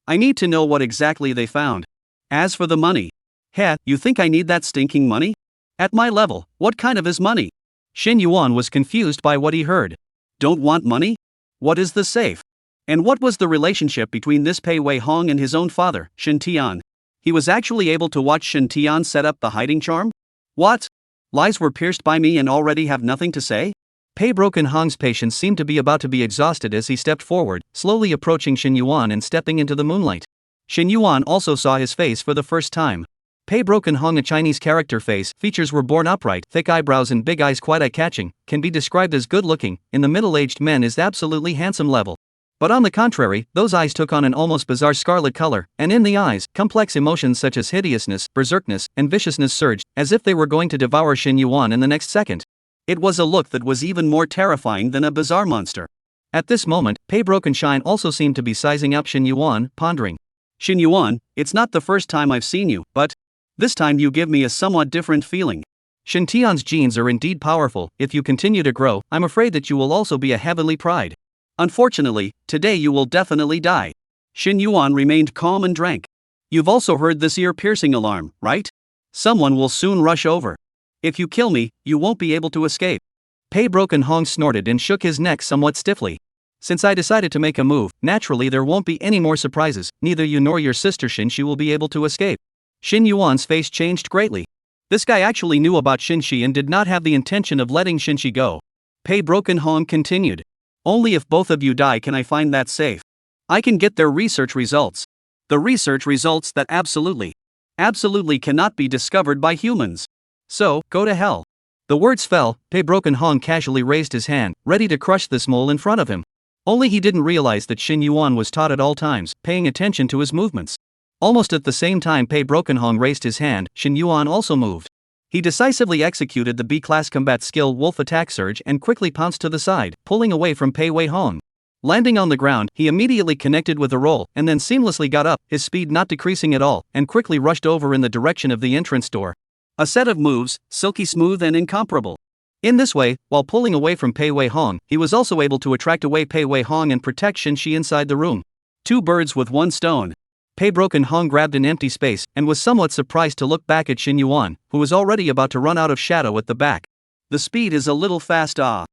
I need to know what exactly they found. As for the money. Heh, you think I need that stinking money? At my level, what kind of is money? Shin Yuan was confused by what he heard. Don't want money? What is the safe? And what was the relationship between this Pei Wei Hong and his own father, Shin Tian? He was actually able to watch Shin Tian set up the hiding charm? What? Lies were pierced by me and already have nothing to say? Pei Brokenhong's patience seemed to be about to be exhausted as he stepped forward, slowly approaching Shin Yuan and stepping into the moonlight. Shin Yuan also saw his face for the first time. Pei Brokenhong, a Chinese character face, features were born upright, thick eyebrows and big eyes quite eye-catching, can be described as good-looking, in the middle-aged men is absolutely handsome level. But on the contrary, those eyes took on an almost bizarre scarlet color, and in the eyes, complex emotions such as hideousness, berserkness, and viciousness surged, as if they were going to devour Shin Yuan in the next second. It was a look that was even more terrifying than a bizarre monster. At this moment, Pei Brokenshine also seemed to be sizing up Shin Yuan, pondering. Shin Yuan, it's not the first time I've seen you, but this time you give me a somewhat different feeling. Shin Tian's genes are indeed powerful. If you continue to grow, I'm afraid that you will also be a heavenly pride. Unfortunately, today you will definitely die. Shin Yuan remained calm and drank. You've also heard this ear-piercing alarm, right? Someone will soon rush over. If you kill me, you won't be able to escape. Pei Brokenhong snorted and shook his neck somewhat stiffly. Since I decided to make a move, naturally there won't be any more surprises, neither you nor your sister Shinxi will be able to escape. Shin Yuan's face changed greatly. This guy actually knew about Shinxi and did not have the intention of letting Shinxi go. Pei Brokenhong continued. Only if both of you die can I find that safe. I can get their research results. The research results that absolutely cannot be discovered by humans. So, go to hell. The words fell, Pei Brokenhong casually raised his hand, ready to crush this mole in front of him. Only he didn't realize that Shin Yuan was taut at all times, paying attention to his movements. Almost at the same time Pei Brokenhong raised his hand, Shin Yuan also moved. He decisively executed the B-class combat skill Wolf Attack Surge and quickly pounced to the side, pulling away from Pei Wei Hong. Landing on the ground, he immediately connected with a roll, and then seamlessly got up, his speed not decreasing at all, and quickly rushed over in the direction of the entrance door. A set of moves, silky smooth and incomparable. In this way, while pulling away from Pei Wei Hong, he was also able to attract away Pei Wei Hong and protect Shinxi inside the room. 2 birds with 1 stone. Pei Brokenhong grabbed an empty space and was somewhat surprised to look back at Shin Yuan, who was already about to run out of shadow at the back. The speed is a little fast. How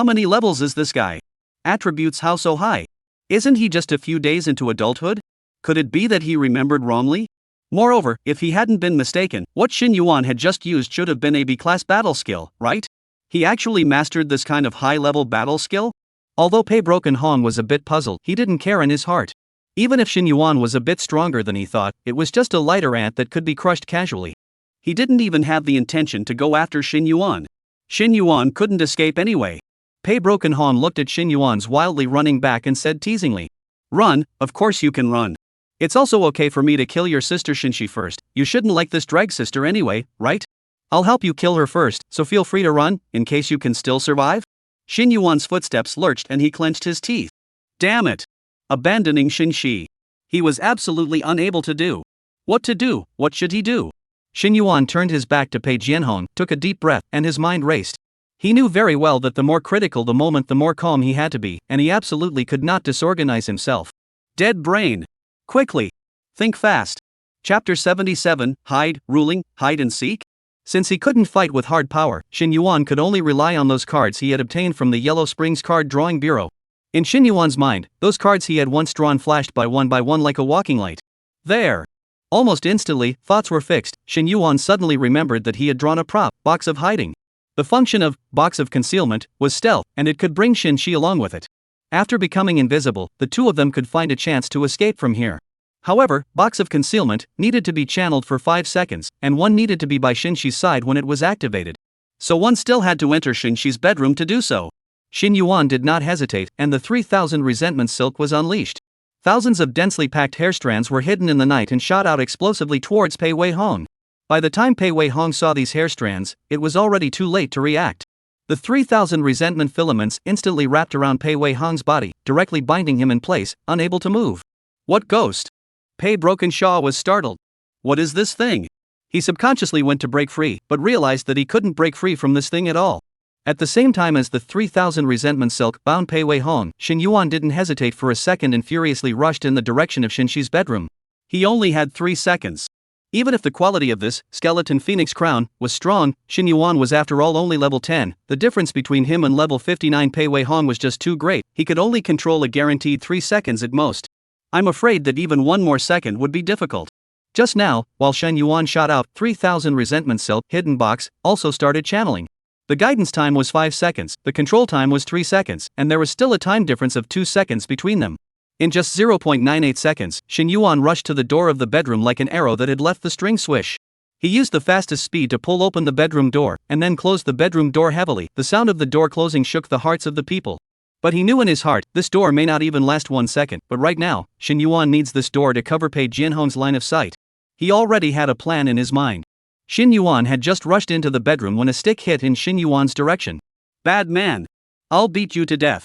many levels is this guy? Attributes how so high? Isn't he just a few days into adulthood? Could it be that he remembered wrongly? Moreover, if he hadn't been mistaken, what Shin Yuan had just used should have been a B-class battle skill, right? He actually mastered this kind of high-level battle skill? Although Pei Brokenhong was a bit puzzled, he didn't care in his heart. Even if Shin Yuan was a bit stronger than he thought, it was just a lighter ant that could be crushed casually. He didn't even have the intention to go after Shin Yuan. Shin Yuan couldn't escape anyway. Pei Brokenhong looked at Shin Yuan's wildly running back and said teasingly, Run, of course you can run. It's also okay for me to kill your sister Shinxi first. You shouldn't like this drag sister anyway, right? I'll help you kill her first, so feel free to run, in case you can still survive. Shin Yuan's footsteps lurched and he clenched his teeth. Damn it! Abandoning Shinxi. He was absolutely unable to do. What to do? What should he do? Shin Yuan turned his back to Pei Jianhong, took a deep breath, and his mind raced. He knew very well that the more critical the moment the more calm he had to be, and he absolutely could not disorganize himself. Dead brain. Quickly. Think fast. Chapter 77, Hide, Ruling, Hide and Seek? Since he couldn't fight with hard power, Shin Yuan could only rely on those cards he had obtained from the Yellow Springs card drawing bureau. In Shin Yuan's mind, those cards he had once drawn flashed by one like a walking light. There. Almost instantly, thoughts were fixed. Shin Yuan suddenly remembered that he had drawn a prop, box of hiding. The function of box of concealment was stealth, and it could bring Shinxi along with it. After becoming invisible, the two of them could find a chance to escape from here. However, Box of Concealment needed to be channeled for 5 seconds, and one needed to be by Shinxi's side when it was activated. So one still had to enter Shinxi's bedroom to do so. Shin Yuan did not hesitate, and the 3000 resentment silk was unleashed. Thousands of densely packed hair strands were hidden in the night and shot out explosively towards Pei Wei Hong. By the time Pei Wei Hong saw these hair strands, it was already too late to react. The 3000 resentment filaments instantly wrapped around Pei Wei Hong's body, directly binding him in place, unable to move. What ghost? Pei Broken Shaw was startled. What is this thing? He subconsciously went to break free, but realized that he couldn't break free from this thing at all. At the same time as the 3000 resentment silk bound Pei Wei Hong, Shin Yuan didn't hesitate for a second and furiously rushed in the direction of Shinxi's bedroom. He only had 3 seconds. Even if the quality of this skeleton phoenix crown was strong, Shin Yuan was after all only level 10. The difference between him and level 59 Pei Wei Hong was just too great. He could only control a guaranteed 3 seconds at most. I'm afraid that even one more second would be difficult. Just now, while Shin Yuan shot out 3000 resentment silk, Hidden Box also started channeling. The guidance time was 5 seconds, the control time was 3 seconds, and there was still a time difference of 2 seconds between them. In just 0.98 seconds, Shin Yuan rushed to the door of the bedroom like an arrow that had left the string swish. He used the fastest speed to pull open the bedroom door, and then closed the bedroom door heavily. The sound of the door closing shook the hearts of the people. But he knew in his heart, this door may not even last 1 second, but right now, Shin Yuan needs this door to cover Pei Jianhong's line of sight. He already had a plan in his mind. Shin Yuan had just rushed into the bedroom when a stick hit in Shin Yuan's direction. Bad man. I'll beat you to death.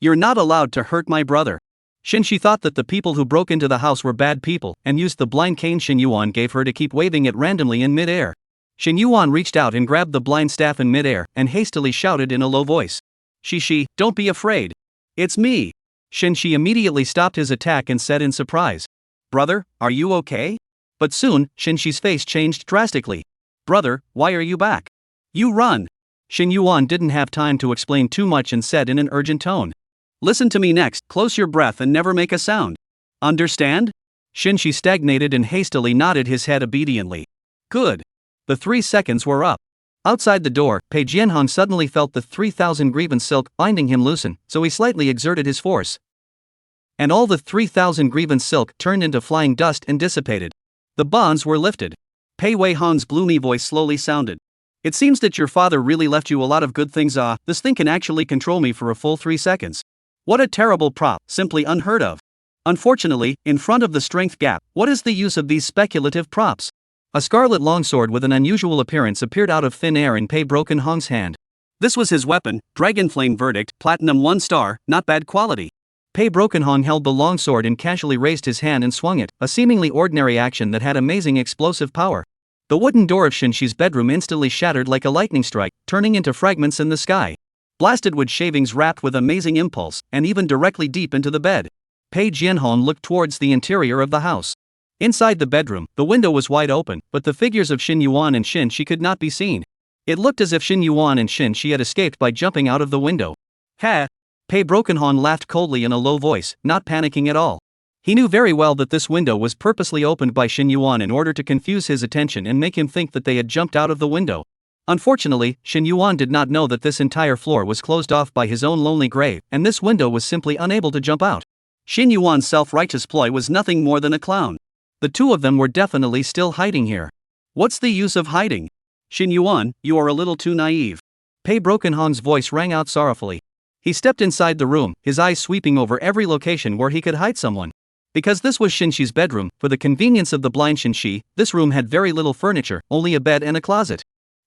You're not allowed to hurt my brother. Shinxi thought that the people who broke into the house were bad people, and used the blind cane Shin Yuan gave her to keep waving it randomly in mid-air. Shin Yuan reached out and grabbed the blind staff in mid-air, and hastily shouted in a low voice. Shishi, don't be afraid. It's me. Shinxi immediately stopped his attack and said in surprise. Brother, are you okay? But soon, Shinxi's face changed drastically. Brother, why are you back? You run. Shin Yuan didn't have time to explain too much and said in an urgent tone. Listen to me next, close your breath and never make a sound. Understand? Shinxi stagnated and hastily nodded his head obediently. Good. The 3 seconds were up. Outside the door, Pei Jianhong suddenly felt the 3000 grievance silk binding him loosen, so he slightly exerted his force. And all the 3000 grievance silk turned into flying dust and dissipated. The bonds were lifted. Pei Wei Hong's gloomy voice slowly sounded. It seems that your father really left you a lot of good things. This thing can actually control me for a full 3 seconds. What a terrible prop, simply unheard of. Unfortunately, in front of the strength gap, what is the use of these speculative props? A scarlet longsword with an unusual appearance appeared out of thin air in Pei Broken Hong's hand. This was his weapon, Dragon Flame Verdict, Platinum 1 star, not bad quality. Pei Broken Hong held the longsword and casually raised his hand and swung it, a seemingly ordinary action that had amazing explosive power. The wooden door of Shinxi's bedroom instantly shattered like a lightning strike, turning into fragments in the sky. Blasted wood shavings rapped with amazing impulse, and even directly deep into the bed. Pei Jianhong looked towards the interior of the house. Inside the bedroom, the window was wide open, but the figures of Shin Yuan and Shinxi could not be seen. It looked as if Shin Yuan and Shinxi had escaped by jumping out of the window. Ha! Pei Broken Hong laughed coldly in a low voice, not panicking at all. He knew very well that this window was purposely opened by Shin Yuan in order to confuse his attention and make him think that they had jumped out of the window. Unfortunately, Shin Yuan did not know that this entire floor was closed off by his own lonely grave, and this window was simply unable to jump out. Shin Yuan's self-righteous ploy was nothing more than a clown. The two of them were definitely still hiding here. What's the use of hiding? Shin Yuan, you are a little too naive. Pei Broken Hong's voice rang out sorrowfully. He stepped inside the room, his eyes sweeping over every location where he could hide someone. Because this was Shinxi's bedroom, for the convenience of the blind Shinxi, this room had very little furniture, only a bed and a closet.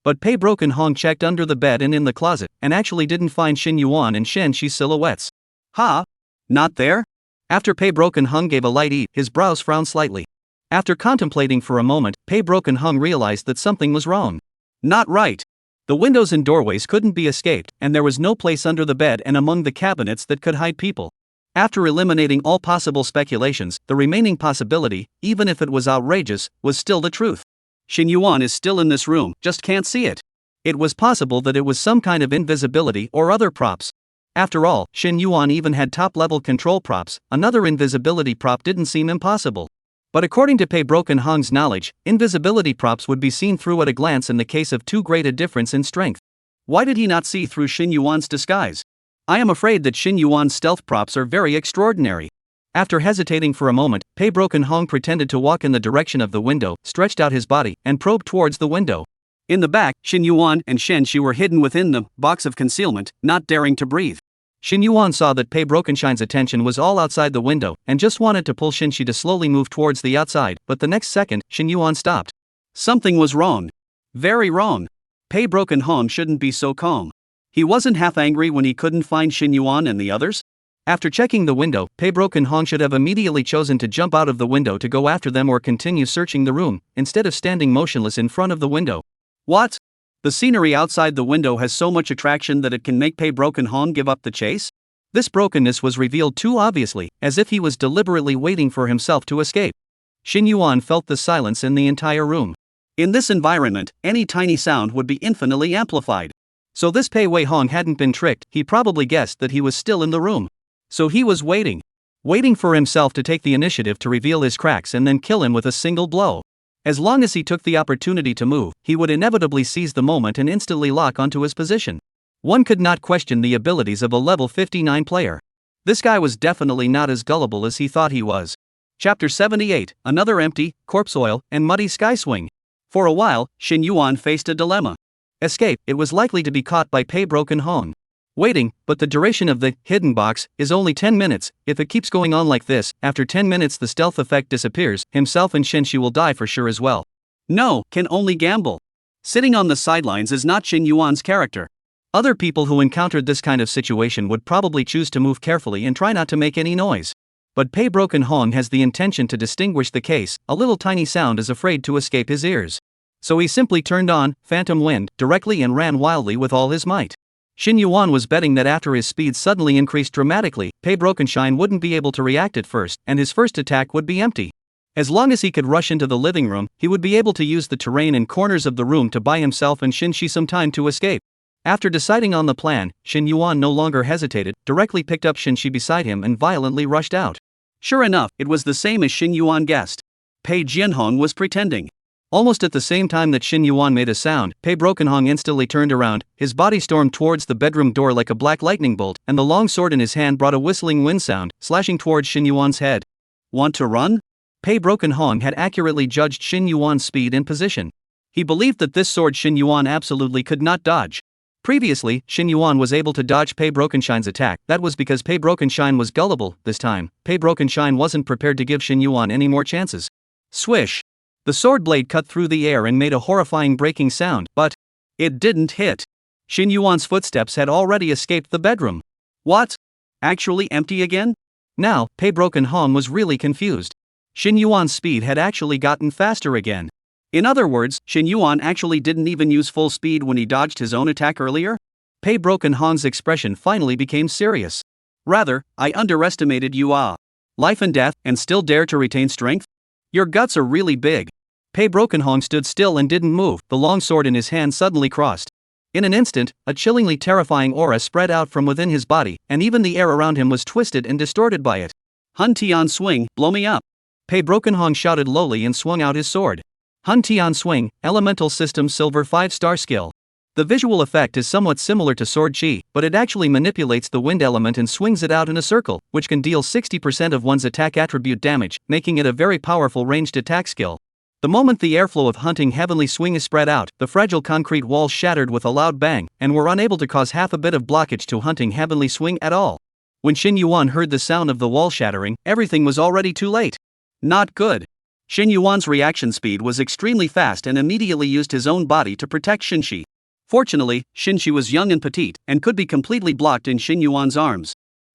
But Pei Broken Hong checked under the bed and in the closet, and actually didn't find Shin Yuan and Shinxi's silhouettes. Ha! Not there? After Pei Broken Hong gave a light eat, his brows frowned slightly. After contemplating for a moment, Pei Broken Hong realized that something was wrong. Not right. The windows and doorways couldn't be escaped, and there was no place under the bed and among the cabinets that could hide people. After eliminating all possible speculations, the remaining possibility, even if it was outrageous, was still the truth. Shin Yuan is still in this room, just can't see it. It was possible that it was some kind of invisibility or other props. After all, Shin Yuan even had top-level control props. Another invisibility prop didn't seem impossible. But according to Pei Broken Hong's knowledge, invisibility props would be seen through at a glance in the case of too great a difference in strength. Why did he not see through Shin Yuan's disguise? I am afraid that Shin Yuan's stealth props are very extraordinary. After hesitating for a moment, Pei Broken Hong pretended to walk in the direction of the window, stretched out his body, and probed towards the window. In the back, Xin Yuan and Shen Shi were hidden within the box of concealment, not daring to breathe. Xin Yuan saw that Pei Brokenshine's attention was all outside the window, and just wanted to pull Shin Shi to slowly move towards the outside, but the next second, Xin Yuan stopped. Something was wrong. Very wrong. Pei Broken Hong shouldn't be so calm. He wasn't half angry when he couldn't find Xin Yuan and the others? After checking the window, Pei Broken Hong should have immediately chosen to jump out of the window to go after them or continue searching the room, instead of standing motionless in front of the window. What? The scenery outside the window has so much attraction that it can make Pei Broken Hong give up the chase? This brokenness was revealed too obviously, as if he was deliberately waiting for himself to escape. Xin Yuan felt the silence in the entire room. In this environment, any tiny sound would be infinitely amplified. So this Pei Wei Hong hadn't been tricked, he probably guessed that he was still in the room. So he was waiting for himself to take the initiative to reveal his cracks and then kill him with a single blow. As long as he took the opportunity to move, he would inevitably seize the moment and instantly lock onto his position. One could not question the abilities of a level 59 player. This guy was definitely not as gullible as he thought he was. Chapter 78, Another Empty, Corpse Oil, and Muddy Sky Swing. For a while, Xin Yuan faced a dilemma. Escape, it was likely to be caught by Pei Broken Hong. Waiting, but the duration of the hidden box is only 10 minutes. If it keeps going on like this, after 10 minutes the stealth effect disappears, himself and Shen Shi will die for sure as well. No, can only gamble. Sitting on the sidelines is not Xin Yuan's character. Other people who encountered this kind of situation would probably choose to move carefully and try not to make any noise. But Pei Broken Hong has the intention to distinguish the case. A little tiny sound is afraid to escape his ears. So he simply turned on Phantom Wind directly and ran wildly with all his might. Xin Yuan was betting that after his speed suddenly increased dramatically, Pei Brokenshine wouldn't be able to react at first, and his first attack would be empty. As long as he could rush into the living room, he would be able to use the terrain and corners of the room to buy himself and Shin Shi some time to escape. After deciding on the plan, Xin Yuan no longer hesitated, directly picked up Shin Shi beside him and violently rushed out. Sure enough, it was the same as Xin Yuan guessed. Pei Jianhong was pretending. Almost at the same time that Xin Yuan made a sound, Pei Brokenhong instantly turned around, his body stormed towards the bedroom door like a black lightning bolt, and the long sword in his hand brought a whistling wind sound, slashing towards Xin Yuan's head. Want to run? Pei Brokenhong had accurately judged Xin Yuan's speed and position. He believed that this sword Xin Yuan absolutely could not dodge. Previously, Xin Yuan was able to dodge Pei Brokenshine's attack. That was because Pei Brokenshine was gullible. This time, Pei Brokenshine wasn't prepared to give Xin Yuan any more chances. Swish! The sword blade cut through the air and made a horrifying breaking sound, but it didn't hit. Xin Yuan's footsteps had already escaped the bedroom. What? Actually empty again? Now, Pei Brokenhong was really confused. Xin Yuan's speed had actually gotten faster again. In other words, Xin Yuan actually didn't even use full speed when he dodged his own attack earlier? Pei Brokenhong's expression finally became serious. Rather, I underestimated you. Life and death, and still dare to retain strength? Your guts are really big. Pei Brokenhong stood still and didn't move, the long sword in his hand suddenly crossed. In an instant, a chillingly terrifying aura spread out from within his body, and even the air around him was twisted and distorted by it. Hun Tian swing, blow me up. Pei Brokenhong shouted lowly and swung out his sword. Hun Tian swing, Elemental System Silver 5-star skill. The visual effect is somewhat similar to Sword Chi, but it actually manipulates the wind element and swings it out in a circle, which can deal 60% of one's attack attribute damage, making it a very powerful ranged attack skill. The moment the airflow of Hunting Heavenly Swing is spread out, the fragile concrete walls shattered with a loud bang, and were unable to cause half a bit of blockage to Hunting Heavenly Swing at all. When Xin Yuan heard the sound of the wall shattering, everything was already too late. Not good. Xin Yuan's reaction speed was extremely fast and immediately used his own body to protect Xin Shi. Fortunately, Xin Shi was young and petite, and could be completely blocked in Xin Yuan's arms.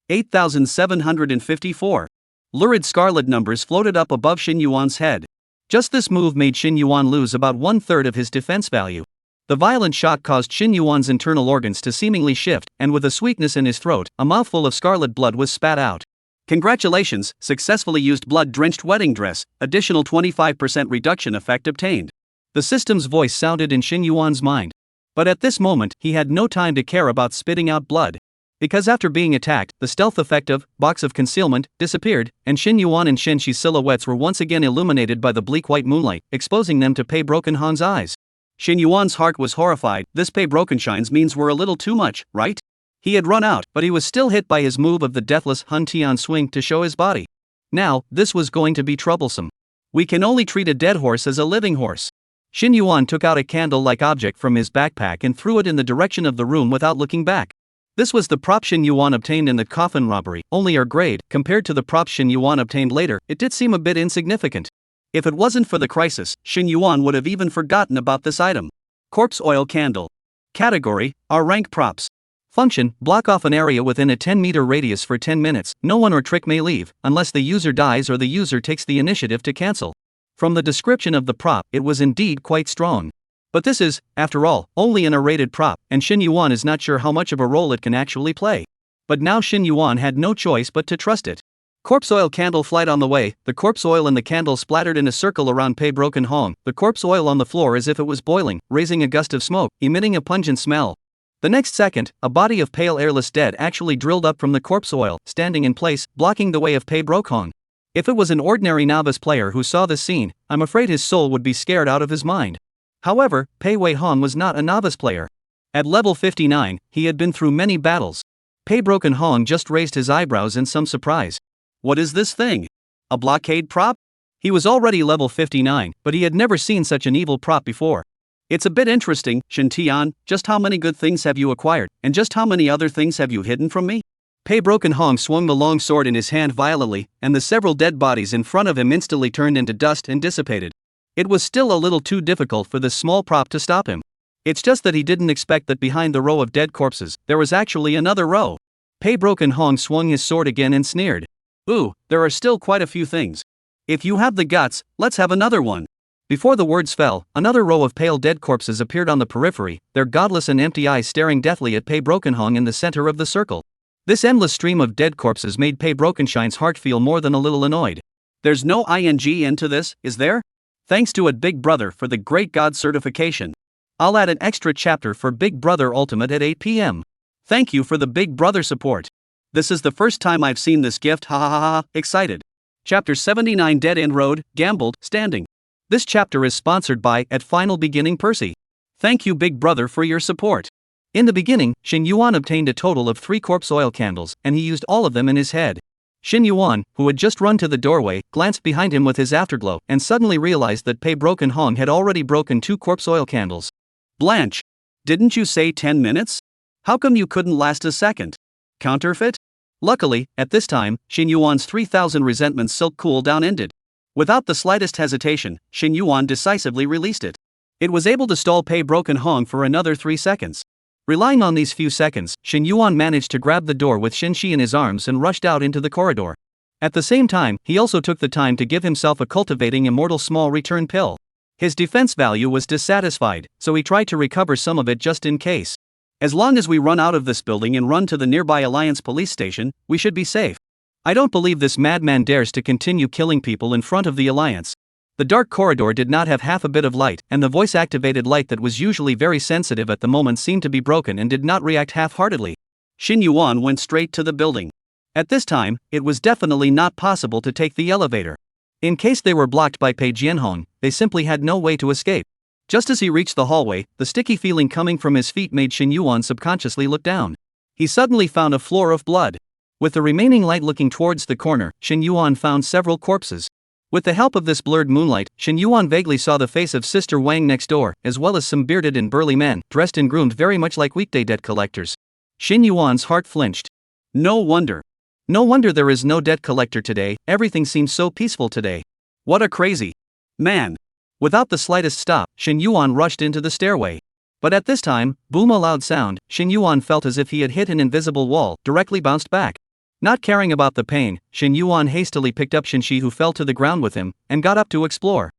8,754. Lurid scarlet numbers floated up above Xin Yuan's head. Just this move made Xin Yuan lose about 1/3 of his defense value. The violent shock caused Xin Yuan's internal organs to seemingly shift, and with a sweetness in his throat, a mouthful of scarlet blood was spat out. Congratulations, successfully used blood-drenched wedding dress, additional 25% reduction effect obtained. The system's voice sounded in Xin Yuan's mind. But at this moment, he had no time to care about spitting out blood. Because after being attacked, the stealth effect of Box of Concealment disappeared, and Xin Yuan and Shen Shi's silhouettes were once again illuminated by the bleak white moonlight, exposing them to Pei Brokenhong's eyes. Xin Yuan's heart was horrified. This Pei Brokenshine's means were a little too much, right? He had run out, but he was still hit by his move of the deathless Hun Tian swing to show his body. Now, this was going to be troublesome. We can only treat a dead horse as a living horse. Shin Yuan took out a candle-like object from his backpack and threw it in the direction of the room without looking back. This was the prop Shin Yuan obtained in the coffin robbery, only our grade. Compared to the prop Shin Yuan obtained later, it did seem a bit insignificant. If it wasn't for the crisis, Shin Yuan would have even forgotten about this item. Corpse oil candle. Category: R rank props. Function: block off an area within a 10-meter radius for 10 minutes. No one or trick may leave, unless the user dies or the user takes the initiative to cancel. From the description of the prop, it was indeed quite strong. But this is, after all, only an R-rated prop, and Shin Yuan is not sure how much of a role it can actually play. But now Shin Yuan had no choice but to trust it. Corpse oil candle flight on the way. The corpse oil and the candle splattered in a circle around Pei Broken Hong, the corpse oil on the floor as if it was boiling, raising a gust of smoke, emitting a pungent smell. The next second, a body of pale airless dead actually drilled up from the corpse oil, standing in place, blocking the way of Pei Broken Hong. If it was an ordinary novice player who saw this scene, I'm afraid his soul would be scared out of his mind. However, Pei Wei Hong was not a novice player. At level 59, he had been through many battles. Pei Broken Hong just raised his eyebrows in some surprise. What is this thing? A blockade prop? He was already level 59, but he had never seen such an evil prop before. It's a bit interesting, Shin Tian. Just how many good things have you acquired, and just how many other things have you hidden from me? Pei Broken Hong swung the long sword in his hand violently, and the several dead bodies in front of him instantly turned into dust and dissipated. It was still a little too difficult for this small prop to stop him. It's just that he didn't expect that behind the row of dead corpses, there was actually another row. Pei Broken Hong swung his sword again and sneered. Ooh, there are still quite a few things. If you have the guts, let's have another one. Before the words fell, another row of pale dead corpses appeared on the periphery, their godless and empty eyes staring deathly at Pei Broken Hong in the center of the circle. This endless stream of dead corpses made Pei Brokenshine's heart feel more than a little annoyed. There's no ing into this, is there? Thanks to Big Brother for the Great God certification. I'll add an extra chapter for Big Brother Ultimate at 8 p.m. Thank you for the Big Brother support. This is the first time I've seen this gift, ha ha ha ha, excited. Chapter 79 Dead End Road, Gambled, Standing. This chapter is sponsored by At Final Beginning Percy. Thank you Big Brother for your support. In the beginning, Shin Yuan obtained a total of 3 corpse oil candles, and he used all of them in his head. Shin Yuan, who had just run to the doorway, glanced behind him with his afterglow, and suddenly realized that Pei Broken Hong had already broken 2 corpse oil candles. Blanche! Didn't you say 10 minutes? How come you couldn't last a second? Counterfeit? Luckily, at this time, Shin Yuan's 3000 resentment silk cooldown ended. Without the slightest hesitation, Shin Yuan decisively released it. It was able to stall Pei Broken Hong for another 3 seconds. Relying on these few seconds, Shin Yuan managed to grab the door with Shin Shi in his arms and rushed out into the corridor. At the same time, he also took the time to give himself a cultivating immortal small return pill. His defense value was dissatisfied, so he tried to recover some of it just in case. As long as we run out of this building and run to the nearby Alliance police station, we should be safe. I don't believe this madman dares to continue killing people in front of the Alliance. The dark corridor did not have half a bit of light, and the voice-activated light that was usually very sensitive at the moment seemed to be broken and did not react half-heartedly. Shin Yuan went straight to the building. At this time, it was definitely not possible to take the elevator. In case they were blocked by Pei Jianhong, they simply had no way to escape. Just as he reached the hallway, the sticky feeling coming from his feet made Shin Yuan subconsciously look down. He suddenly found a floor of blood. With the remaining light looking towards the corner, Shin Yuan found several corpses. With the help of this blurred moonlight, Shin Yuan vaguely saw the face of Sister Wang next door, as well as some bearded and burly men, dressed and groomed very much like weekday debt collectors. Shin Yuan's heart flinched. No wonder. No wonder there is no debt collector today, everything seems so peaceful today. What a crazy man. Without the slightest stop, Shin Yuan rushed into the stairway. But at this time, boom, a loud sound, Shin Yuan felt as if he had hit an invisible wall, directly bounced back. Not caring about the pain, Shin Yuan hastily picked up Shin Shi, who fell to the ground with him, and got up to explore.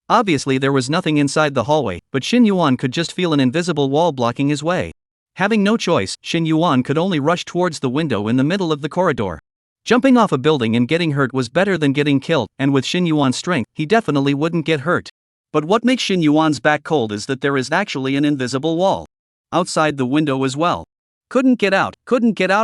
Obviously there was nothing inside the hallway, but Shin Yuan could just feel an invisible wall blocking his way. Having no choice, Shin Yuan could only rush towards the window in the middle of the corridor. Jumping off a building and getting hurt was better than getting killed, and with Shin Yuan's strength, he definitely wouldn't get hurt. But what makes Shin Yuan's back cold is that there is actually an invisible wall outside the window as well. Couldn't get out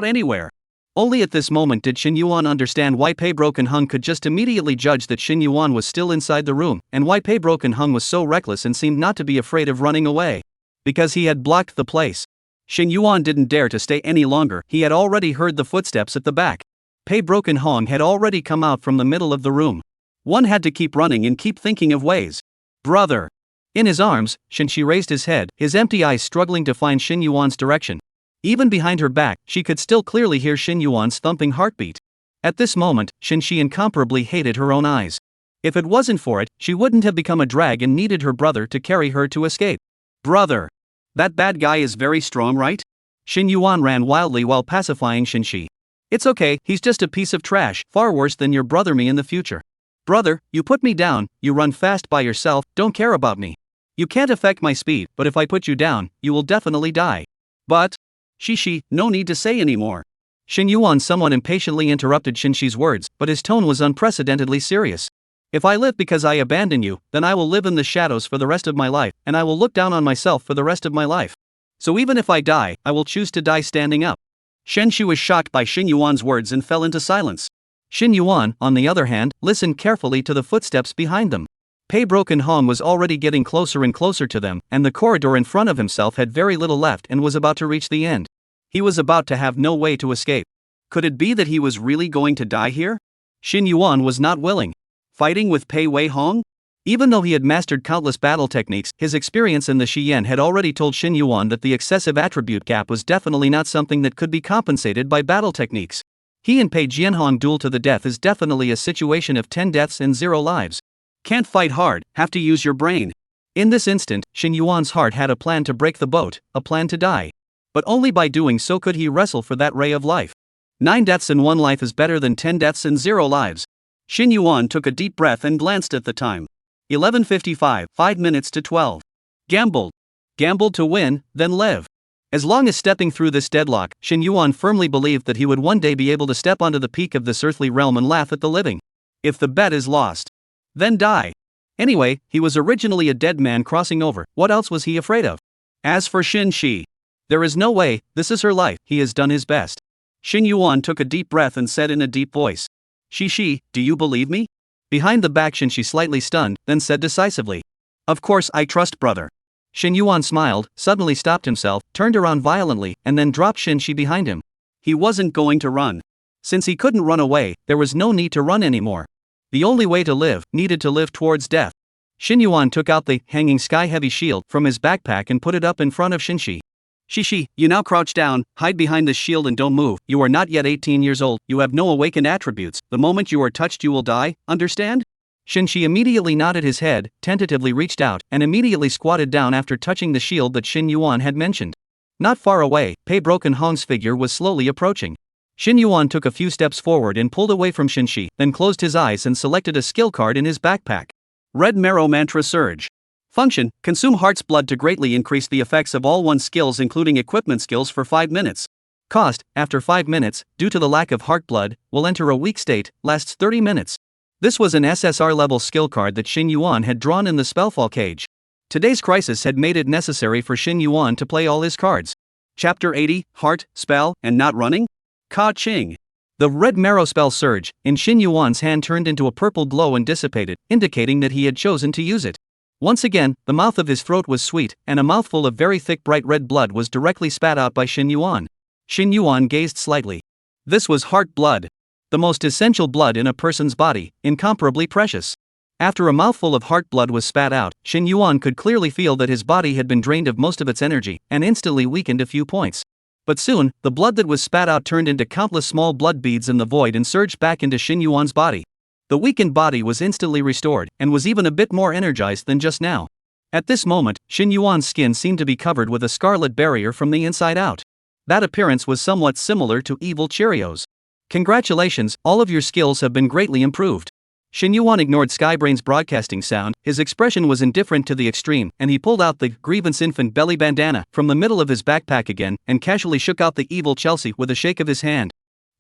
anywhere. Only at this moment did Shin Yuan understand why Pei Broken Hong could just immediately judge that Shin Yuan was still inside the room, and why Pei Broken Hong was so reckless and seemed not to be afraid of running away. Because he had blocked the place. Shin Yuan didn't dare to stay any longer, he had already heard the footsteps at the back. Pei Broken Hong had already come out from the middle of the room. One had to keep running and keep thinking of ways. Brother! In his arms, Shin-shi raised his head, his empty eyes struggling to find Shin Yuan's direction. Even behind her back, she could still clearly hear Shin Yuan's thumping heartbeat. At this moment, Shin-shi incomparably hated her own eyes. If it wasn't for it, she wouldn't have become a drag and needed her brother to carry her to escape. Brother! That bad guy is very strong, right? Shin Yuan ran wildly while pacifying Shin-shi. It's okay, he's just a piece of trash, far worse than your brother me in the future. Brother, you put me down, you run fast by yourself, don't care about me. You can't affect my speed, but if I put you down, you will definitely die. But, Shishi, no need to say anymore. Shin Yuan somewhat impatiently interrupted Shin-shi's words, but his tone was unprecedentedly serious. If I live because I abandon you, then I will live in the shadows for the rest of my life, and I will look down on myself for the rest of my life. So even if I die, I will choose to die standing up. Shen-shi was shocked by Shin Yuan's words and fell into silence. Shin Yuan, on the other hand, listened carefully to the footsteps behind them. Pei Broken Hong was already getting closer and closer to them, and the corridor in front of himself had very little left and was about to reach the end. He was about to have no way to escape. Could it be that he was really going to die here? Shin Yuan was not willing. Fighting with Pei Wei Hong? Even though he had mastered countless battle techniques, his experience in the Shiyan had already told Shin Yuan that the excessive attribute gap was definitely not something that could be compensated by battle techniques. He and Pei Jianhong duel to the death is definitely a situation of 10 deaths and 0 lives. Can't fight hard, have to use your brain. In this instant, Shin Yuan's heart had a plan to break the boat, a plan to die. But only by doing so could he wrestle for that ray of life. 9 deaths and 1 life is better than 10 deaths and 0 lives. Shin Yuan took a deep breath and glanced at the time. 11:55, 5 minutes to 12. Gambled. Gambled to win, then live. As long as stepping through this deadlock, Shin Yuan firmly believed that he would one day be able to step onto the peak of this earthly realm and laugh at the living. If the bet is lost, then die. Anyway, he was originally a dead man crossing over, what else was he afraid of? As for Shin-shi, there is no way, this is her life, he has done his best. Shin Yuan took a deep breath and said in a deep voice. Shi, do you believe me? Behind the back Shin-shi slightly stunned, then said decisively. Of course I trust brother. Shin Yuan smiled, suddenly stopped himself, turned around violently, and then dropped Shin-shi behind him. He wasn't going to run. Since he couldn't run away, there was no need to run anymore. The only way to live, needed to live towards death. Shin Yuan took out the hanging sky-heavy shield from his backpack and put it up in front of Shin-shi. Shishi, you now crouch down, hide behind this shield and don't move. You are not yet 18 years old, you have no awakened attributes. The moment you are touched you will die, understand? Shin-shi immediately nodded his head, tentatively reached out, and immediately squatted down after touching the shield that Shin Yuan had mentioned. Not far away, Pei Broken Hong's figure was slowly approaching. Shin Yuan took a few steps forward and pulled away from Shin-shi, then closed his eyes and selected a skill card in his backpack. Red Marrow Mantra Surge. Function, consume heart's blood to greatly increase the effects of all one's skills including equipment skills for 5 minutes. Cost, after 5 minutes, due to the lack of heart blood, will enter a weak state, lasts 30 minutes. This was an SSR level skill card that Shin Yuan had drawn in the Spellfall cage. Today's crisis had made it necessary for Shin Yuan to play all his cards. Chapter 80, Heart, Spell, and Not Running? Ka-ching. The red marrow spell surge in Shin Yuan's hand turned into a purple glow and dissipated, indicating that he had chosen to use it. Once again, the mouth of his throat was sweet, and a mouthful of very thick bright red blood was directly spat out by Shin Yuan. Shin Yuan gazed slightly. This was heart blood. The most essential blood in a person's body, incomparably precious. After a mouthful of heart blood was spat out, Shin Yuan could clearly feel that his body had been drained of most of its energy, and instantly weakened a few points. But soon, the blood that was spat out turned into countless small blood beads in the void and surged back into Shin Yuan's body. The weakened body was instantly restored, and was even a bit more energized than just now. At this moment, Shin Yuan's skin seemed to be covered with a scarlet barrier from the inside out. That appearance was somewhat similar to evil Cheerios. Congratulations, all of your skills have been greatly improved. Shin Yuan ignored Skybrain's broadcasting sound, his expression was indifferent to the extreme, and he pulled out the grievance infant belly bandana from the middle of his backpack again, and casually shook out the evil Chelsea with a shake of his hand.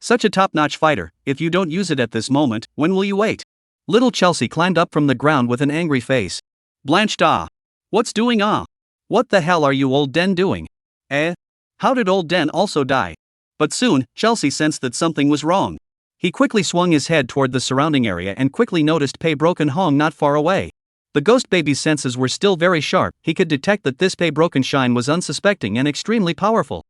Such a top-notch fighter, if you don't use it at this moment, when will you wait? Little Chelsea climbed up from the ground with an angry face. Blanched ah. What's doing ah? What the hell are you old Den doing? How did old Den also die? But soon, Chelsea sensed that something was wrong. He quickly swung his head toward the surrounding area and quickly noticed Pei Broken Hong not far away. The ghost baby's senses were still very sharp, he could detect that this Pei Broken Shine was unsuspecting and extremely powerful.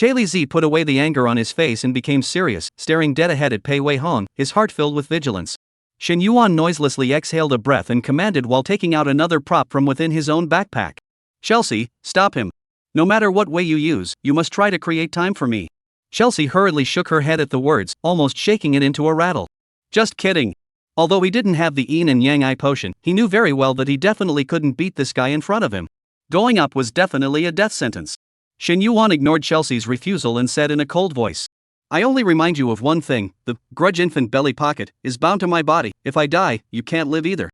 Li Zi put away the anger on his face and became serious, staring dead ahead at Pei Wei Hong, his heart filled with vigilance. Shen Yuan noiselessly exhaled a breath and commanded while taking out another prop from within his own backpack. Chelsea, stop him. No matter what way you use, you must try to create time for me. Chelsea hurriedly shook her head at the words, almost shaking it into a rattle. Just kidding. Although he didn't have the yin and yang eye potion, he knew very well that he definitely couldn't beat this guy in front of him. Going up was definitely a death sentence. Shen Yuan ignored Chelsea's refusal and said in a cold voice, I only remind you of one thing, the grudge infant belly pocket is bound to my body. If I die, you can't live either.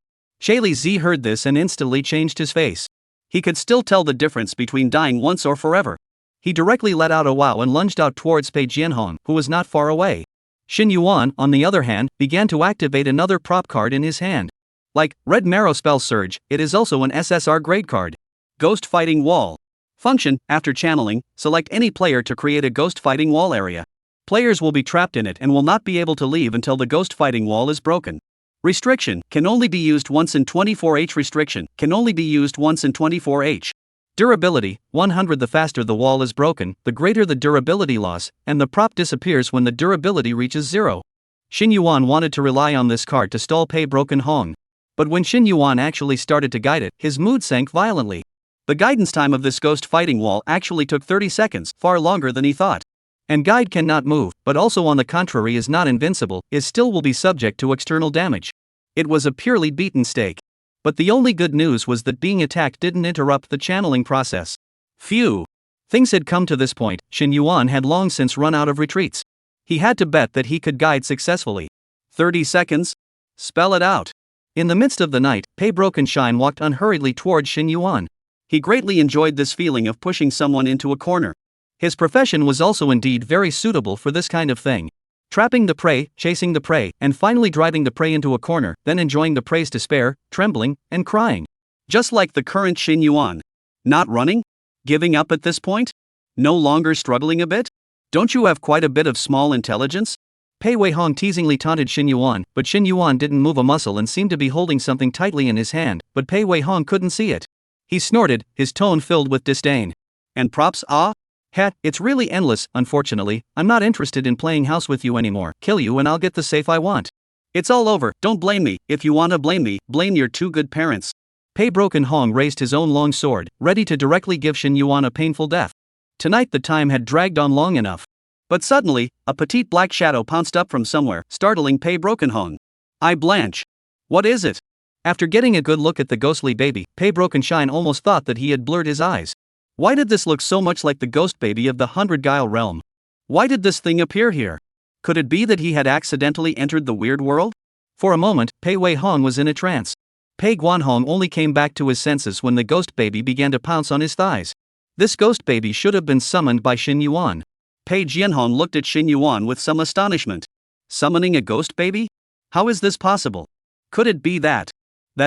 Li Zi heard this and instantly changed his face. He could still tell the difference between dying once or forever. He directly let out a wow and lunged out towards Pei Jianhong, who was not far away. Shen Yuan, on the other hand, began to activate another prop card in his hand. Like Red Marrow Spell Surge, it is also an SSR grade card. Ghost Fighting Wall. Function, after channeling, select any player to create a ghost fighting wall area. Players will be trapped in it and will not be able to leave until the ghost fighting wall is broken. Restriction, can only be used once in 24H. Restriction, can only be used once in 24H. Durability, 100. The faster the wall is broken, the greater the durability loss, and the prop disappears when the durability reaches 0. Shen Yuan wanted to rely on this card to stall Pei Broken Hong. But when Shen Yuan actually started to guide it, his mood sank violently. The guidance time of this ghost fighting wall actually took 30 seconds, far longer than he thought. And guide cannot move, but also on the contrary is not invincible, is still will be subject to external damage. It was a purely beaten stake. But the only good news was that being attacked didn't interrupt the channeling process. Phew! Things had come to this point, Shen Yuan had long since run out of retreats. He had to bet that he could guide successfully. 30 seconds? Spell it out. In the midst of the night, Pei Broken Shine walked unhurriedly towards Shen Yuan. He greatly enjoyed this feeling of pushing someone into a corner. His profession was also indeed very suitable for this kind of thing. Trapping the prey, chasing the prey, and finally driving the prey into a corner, then enjoying the prey's despair, trembling, and crying. Just like the current Shen Yuan. Not running? Giving up at this point? No longer struggling a bit? Don't you have quite a bit of small intelligence? Pei Wei Hong teasingly taunted Shen Yuan, but Shen Yuan didn't move a muscle and seemed to be holding something tightly in his hand, but Pei Wei Hong couldn't see it. He snorted, his tone filled with disdain. And props, ah? Hat, it's really endless. Unfortunately, I'm not interested in playing house with you anymore. Kill you and I'll get the safe I want. It's all over, don't blame me. If you wanna blame me, blame your two good parents. Pei Broken Hong raised his own long sword, ready to directly give Shen Yuan a painful death. Tonight the time had dragged on long enough. But suddenly, a petite black shadow pounced up from somewhere, startling Pei Broken Hong. I blanch. What is it? After getting a good look at the ghostly baby, Pei Broken Shine almost thought that he had blurred his eyes. Why did this look so much like the ghost baby of the 100 Guile realm? Why did this thing appear here? Could it be that he had accidentally entered the weird world? For a moment, Pei Wei Hong was in a trance. Pei Guanhong only came back to his senses when the ghost baby began to pounce on his thighs. This ghost baby should have been summoned by Shen Yuan. Pei Jianhong looked at Shen Yuan with some astonishment. Summoning a ghost baby? How is this possible? Could it be that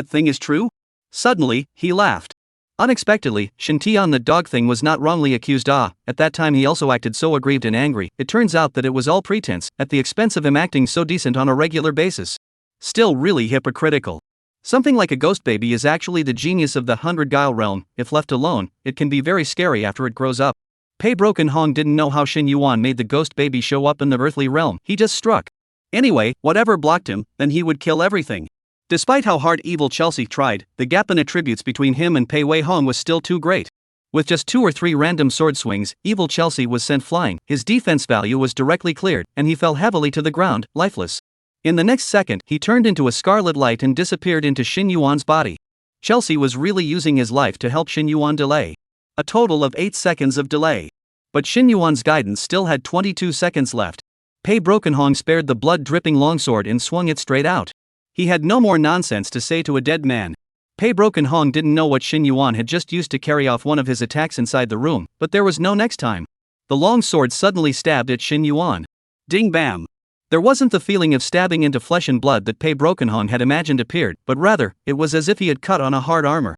thing is true? Suddenly, he laughed. Unexpectedly, Shen Tian the dog thing was not wrongly accused. At that time he also acted so aggrieved and angry. It turns out that it was all pretense, at the expense of him acting so decent on a regular basis. Still really hypocritical. Something like a ghost baby is actually the genius of the 100 Guile realm. If left alone, it can be very scary after it grows up. Pei Broken Hong didn't know how Shen Yuan made the ghost baby show up in the earthly realm. He just struck. Anyway, whatever blocked him, then he would kill everything. Despite how hard evil Chelsea tried, the gap in attributes between him and Pei Wei Hong was still too great. With just 2 or 3 random sword swings, evil Chelsea was sent flying, his defense value was directly cleared, and he fell heavily to the ground, lifeless. In the next second, he turned into a scarlet light and disappeared into Shen Yuan's body. Chelsea was really using his life to help Shen Yuan delay. A total of 8 seconds of delay. But Shen Yuan's guidance still had 22 seconds left. Pei Broken Hong spared the blood-dripping longsword and swung it straight out. He had no more nonsense to say to a dead man. Pei Broken Hong didn't know what Shen Yuan had just used to carry off one of his attacks inside the room, but there was no next time. The long sword suddenly stabbed at Shen Yuan. Ding bam. There wasn't the feeling of stabbing into flesh and blood that Pei Broken Hong had imagined appeared, but rather, it was as if he had cut on a hard armor.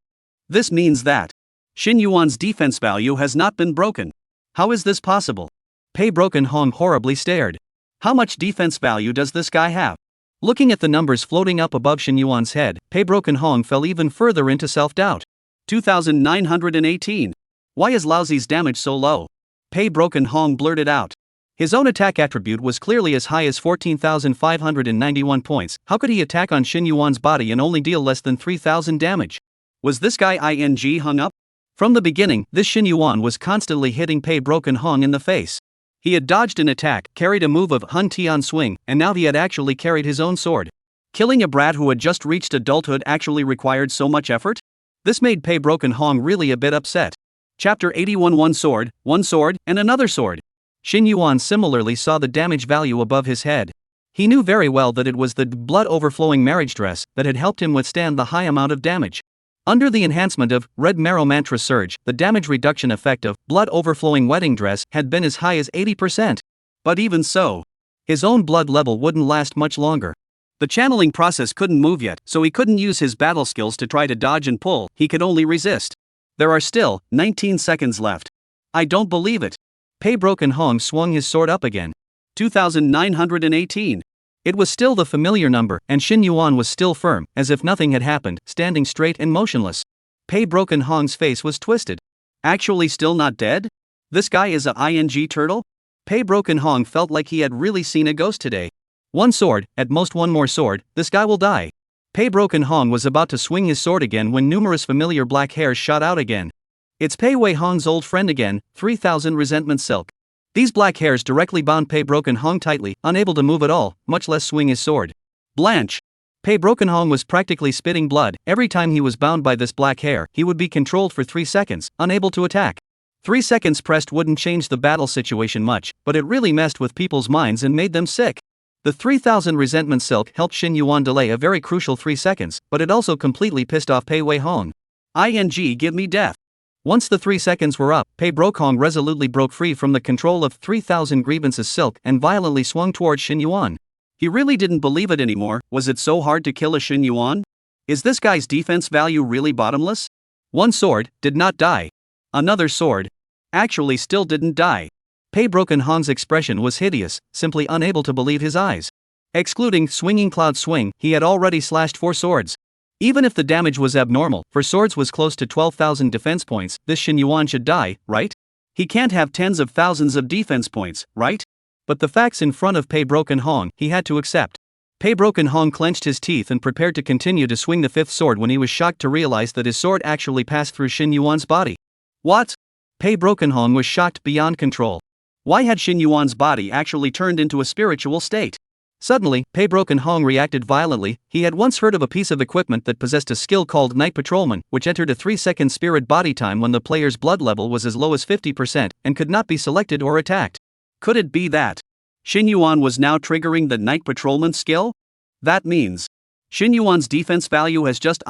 This means that Shen Yuan's defense value has not been broken. How is this possible? Pei Broken Hong horribly stared. How much defense value does this guy have? Looking at the numbers floating up above Shen Yuan's head, Pei Broken Hong fell even further into self-doubt. 2,918. Why is Lao Zi's damage so low? Pei Broken Hong blurted out. His own attack attribute was clearly as high as 14,591 points. How could he attack on Xin Yuan's body and only deal less than 3,000 damage? Was this guy hung up? From the beginning, this Xin Yuan was constantly hitting Pei Broken Hong in the face. He had dodged an attack, carried a move of Hun Tian Swing, and now he had actually carried his own sword. Killing a brat who had just reached adulthood actually required so much effort? This made Pei Broken Hong really a bit upset. Chapter 81. One sword, and another sword. Xin Yuan similarly saw the damage value above his head. He knew very well that it was the blood-overflowing marriage dress that had helped him withstand the high amount of damage. Under the enhancement of Red Marrow Mantra Surge, the damage reduction effect of blood-overflowing wedding dress had been as high as 80%. But even so, his own blood level wouldn't last much longer. The channeling process couldn't move yet, so he couldn't use his battle skills to try to dodge and pull, he could only resist. There are still 19 seconds left. I don't believe it. Pei Broken Hong swung his sword up again. 2,918. It was still the familiar number, and Xin Yuan was still firm, as if nothing had happened, standing straight and motionless. Pei Broken Hong's face was twisted. Actually still not dead? This guy is a ing turtle? Pei Broken Hong felt like he had really seen a ghost today. One sword, at most one more sword, this guy will die. Pei Broken Hong was about to swing his sword again when numerous familiar black hairs shot out again. It's Pei Wei Hong's old friend again, 3,000 resentment silk. These black hairs directly bound Pei Broken Hong tightly, unable to move at all, much less swing his sword. Blanche. Pei Broken Hong was practically spitting blood. Every time he was bound by this black hair, he would be controlled for 3 seconds, unable to attack. 3 seconds pressed wouldn't change the battle situation much, but it really messed with people's minds and made them sick. The 3,000 resentment silk helped Xin Yuan delay a very crucial 3 seconds, but it also completely pissed off Pei Wei Hong. Give me death. Once the 3 seconds were up, Pei Broken Hong resolutely broke free from the control of 3,000 grievances silk and violently swung towards Xin Yuan. He really didn't believe it anymore. Was it so hard to kill a Xin Yuan? Is this guy's defense value really bottomless? One sword, did not die. Another sword, actually still didn't die. Pei Broken Hong's expression was hideous, simply unable to believe his eyes. Excluding Swinging Cloud Swing, he had already slashed 4 swords. Even if the damage was abnormal, for swords was close to 12,000 defense points, this Xin Yuan should die, right? He can't have tens of thousands of defense points, right? But the facts in front of Pei Broken Hong, he had to accept. Pei Broken Hong clenched his teeth and prepared to continue to swing the 5th sword when he was shocked to realize that his sword actually passed through Xin Yuan's body. What? Pei Broken Hong was shocked beyond control. Why had Xin Yuan's body actually turned into a spiritual state? Suddenly, Pei Broken Hong reacted violently. He had once heard of a piece of equipment that possessed a skill called Night Patrolman, which entered a 3-second spirit body time when the player's blood level was as low as 50% and could not be selected or attacked. Could it be that Xin Yuan was now triggering the Night Patrolman skill? That means Xin Yuan's defense value has just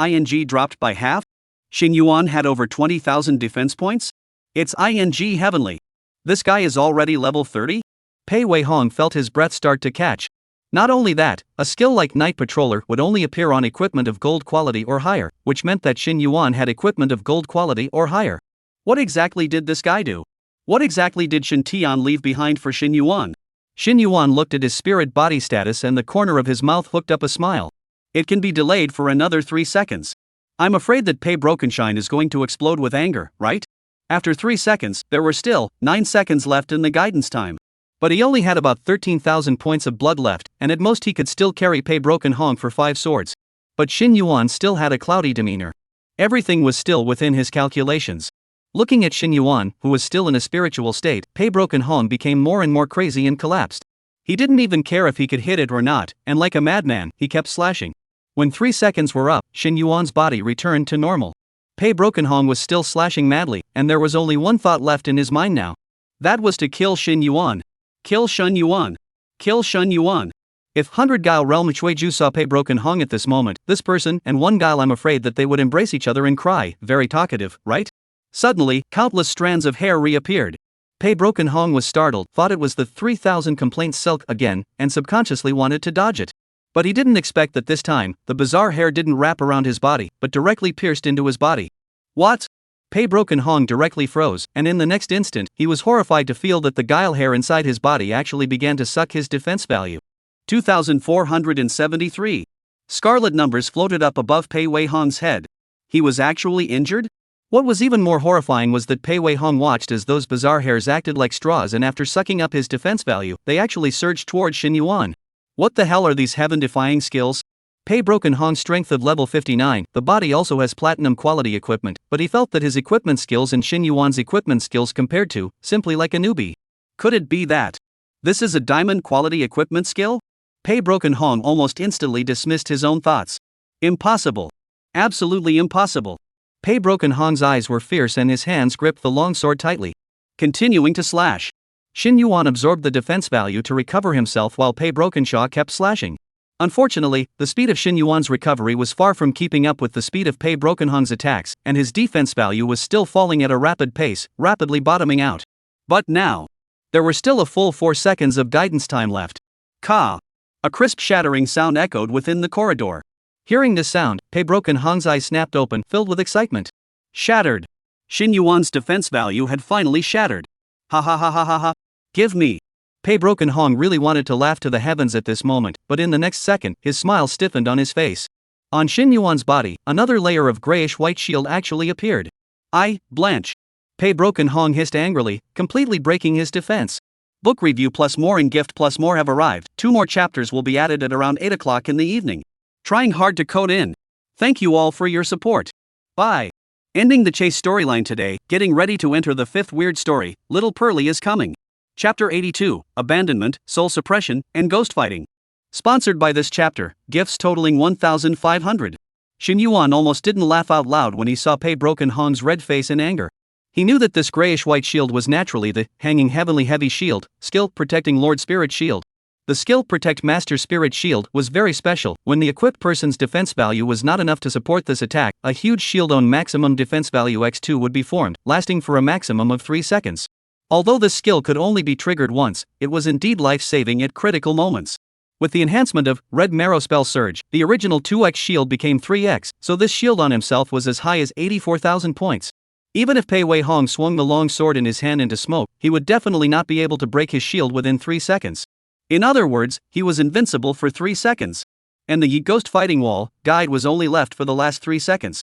dropped by half? Xin Yuan had over 20,000 defense points? It's heavenly. This guy is already level 30? Pei Wei Hong felt his breath start to catch. Not only that, a skill like Night Patroller would only appear on equipment of gold quality or higher, which meant that Xin Yuan had equipment of gold quality or higher. What exactly did this guy do? What exactly did Shen Tian leave behind for Xin Yuan? Xin Yuan looked at his spirit body status and the corner of his mouth hooked up a smile. It can be delayed for another 3 seconds. I'm afraid that Pei Brokenshine is going to explode with anger, right? After 3 seconds, there were still 9 seconds left in the guidance time. But he only had about 13,000 points of blood left, and at most he could still carry Pei Broken Hong for 5 swords. But Xin Yuan still had a cloudy demeanor. Everything was still within his calculations. Looking at Xin Yuan, who was still in a spiritual state, Pei Broken Hong became more and more crazy and collapsed. He didn't even care if he could hit it or not, and like a madman, he kept slashing. When 3 seconds were up, Xin Yuan's body returned to normal. Pei Broken Hong was still slashing madly, and there was only one thought left in his mind now. That was to kill Xin Yuan. Kill Shen Yuan. Kill Shen Yuan. If 100 Guile Realm Chuiju saw Pei Broken Hong at this moment, this person and one Guile, I'm afraid that they would embrace each other and cry, very talkative, right? Suddenly, countless strands of hair reappeared. Pei Broken Hong was startled, thought it was the 3,000 complaints silk again, and subconsciously wanted to dodge it. But he didn't expect that this time, the bizarre hair didn't wrap around his body, but directly pierced into his body. What? Pei Broken Hong directly froze, and in the next instant, he was horrified to feel that the guile hair inside his body actually began to suck his defense value. 2,473. Scarlet numbers floated up above Pei Wei Hong's head. He was actually injured? What was even more horrifying was that Pei Wei Hong watched as those bizarre hairs acted like straws, and after sucking up his defense value, they actually surged towards Xin Yuan. What the hell are these heaven-defying skills? Pei Broken Hong's strength of level 59, the body also has platinum quality equipment, but he felt that his equipment skills and Xin Yuan's equipment skills compared to, simply like a newbie. Could it be that this is a diamond quality equipment skill? Pei Broken Hong almost instantly dismissed his own thoughts. Impossible. Absolutely impossible. Pei Broken Hong's eyes were fierce and his hands gripped the long sword tightly, continuing to slash. Xin Yuan absorbed the defense value to recover himself while Pei Brokenshaw kept slashing. Unfortunately, the speed of Xin Yuan's recovery was far from keeping up with the speed of Pei Brokenhong's attacks, and his defense value was still falling at a rapid pace, rapidly bottoming out. But now, there were still a full 4 seconds of guidance time left. Ka! A crisp shattering sound echoed within the corridor. Hearing this sound, Pei Brokenhong's eyes snapped open, filled with excitement. Shattered! Xin Yuan's defense value had finally shattered. Ha ha ha ha ha ha! Give me! Pei Broken Hong really wanted to laugh to the heavens at this moment, but in the next second, his smile stiffened on his face. On Xin Yuan's body, another layer of grayish-white shield actually appeared. Blanche! Pei Broken Hong hissed angrily, completely breaking his defense. Book review plus more and gift plus more have arrived. 2 more chapters will be added at around 8 o'clock in the evening. Trying hard to code in. Thank you all for your support. Bye. Ending the chase storyline today, getting ready to enter the 5th weird story, Little Pearly is coming. Chapter 82, Abandonment, Soul Suppression, and Ghost Fighting. Sponsored by this chapter, gifts totaling 1,500. Xin Yuan almost didn't laugh out loud when he saw Pei Broken Hong's red face in anger. He knew that this grayish-white shield was naturally the Hanging Heavenly Heavy Shield, Skill Protecting Lord Spirit Shield. The Skill Protect Master Spirit Shield was very special. When the equipped person's defense value was not enough to support this attack, a huge shield on maximum defense value x2 would be formed, lasting for a maximum of 3 seconds. Although this skill could only be triggered once, it was indeed life-saving at critical moments. With the enhancement of Red Marrow Spell Surge, the original 2x shield became 3x, so this shield on himself was as high as 84,000 points. Even if Pei Wei Hong swung the long sword in his hand into smoke, he would definitely not be able to break his shield within 3 seconds. In other words, he was invincible for 3 seconds. And the Yi Ghost Fighting Wall guide was only left for the last 3 seconds.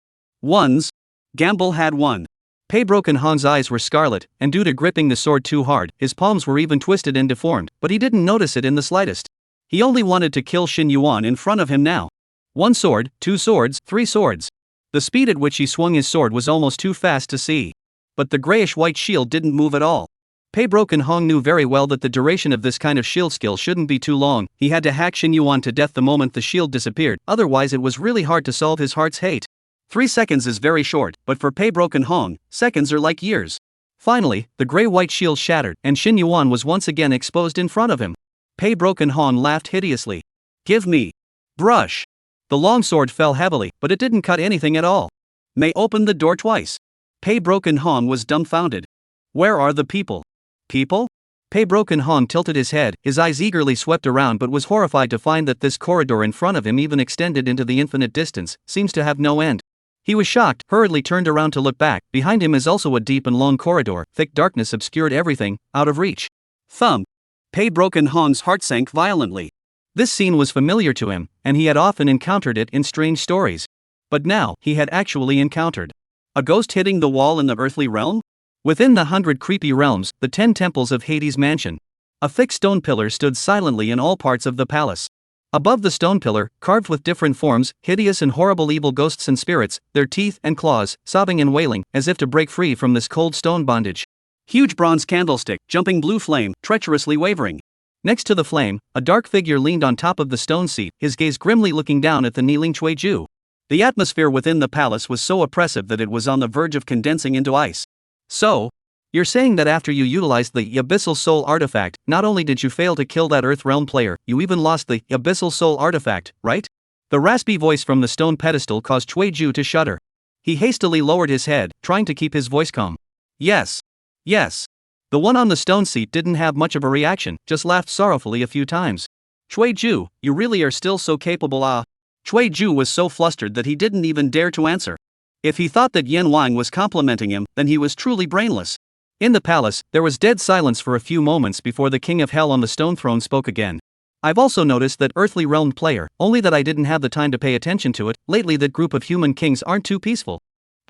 Gamble had won. Pei Broken Hong's eyes were scarlet, and due to gripping the sword too hard, his palms were even twisted and deformed, but he didn't notice it in the slightest. He only wanted to kill Xin Yuan in front of him now. 1 sword, 2 swords, 3 swords. The speed at which he swung his sword was almost too fast to see. But the grayish-white shield didn't move at all. Pei Broken Hong knew very well that the duration of this kind of shield skill shouldn't be too long. He had to hack Xin Yuan to death the moment the shield disappeared, otherwise it was really hard to solve his heart's hate. 3 seconds is very short, but for Pei Broken Hong, seconds are like years. Finally, the gray-white shield shattered, and Xin Yuan was once again exposed in front of him. Pei Broken Hong laughed hideously. Give me. Brush. The long sword fell heavily, but it didn't cut anything at all. May opened the door twice. Pei Broken Hong was dumbfounded. Where are the people? People? Pei Broken Hong tilted his head, his eyes eagerly swept around, but was horrified to find that this corridor in front of him, even extended into the infinite distance, seems to have no end. He was shocked, hurriedly turned around to look back. Behind him is also a deep and long corridor. Thick darkness obscured everything, out of reach. Thump. Pei Broken Hong's heart sank violently. This scene was familiar to him, and he had often encountered it in strange stories. But now, he had actually encountered a ghost hitting the wall in the earthly realm? Within the 100 creepy realms, the 10 temples of Hades' mansion. A thick stone pillar stood silently in all parts of the palace. Above the stone pillar, carved with different forms, hideous and horrible evil ghosts and spirits, their teeth and claws, sobbing and wailing, as if to break free from this cold stone bondage. Huge bronze candlestick, jumping blue flame, treacherously wavering. Next to the flame, a dark figure leaned on top of the stone seat, his gaze grimly looking down at the kneeling Cui-ju. The atmosphere within the palace was so oppressive that it was on the verge of condensing into ice. So, you're saying that after you utilized the Abyssal Soul artifact, not only did you fail to kill that Earth Realm player, you even lost the Abyssal Soul artifact, right? The raspy voice from the stone pedestal caused Cui-ju to shudder. He hastily lowered his head, trying to keep his voice calm. Yes. Yes. The one on the stone seat didn't have much of a reaction, just laughed sorrowfully a few times. Cui-ju, you really are still so capable, ah? Cui-ju was so flustered that he didn't even dare to answer. If he thought that Yan Wang was complimenting him, then he was truly brainless. In the palace, there was dead silence for a few moments before the King of Hell on the stone throne spoke again. I've also noticed that earthly realm player, only that I didn't have the time to pay attention to it, lately that group of human kings aren't too peaceful.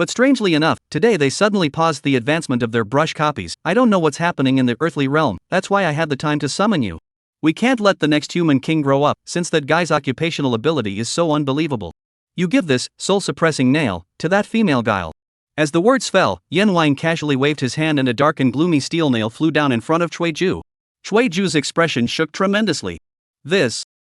But strangely enough, today they suddenly paused the advancement of their brush copies. I don't know what's happening in the earthly realm, that's why I had the time to summon you. We can't let the next human king grow up, since that guy's occupational ability is so unbelievable. You give this, soul-suppressing nail, to that female guile. As the words fell, Yan Wang casually waved his hand and a dark and gloomy steel nail flew down in front of Cui Ju. Cui Ju's expression shook tremendously.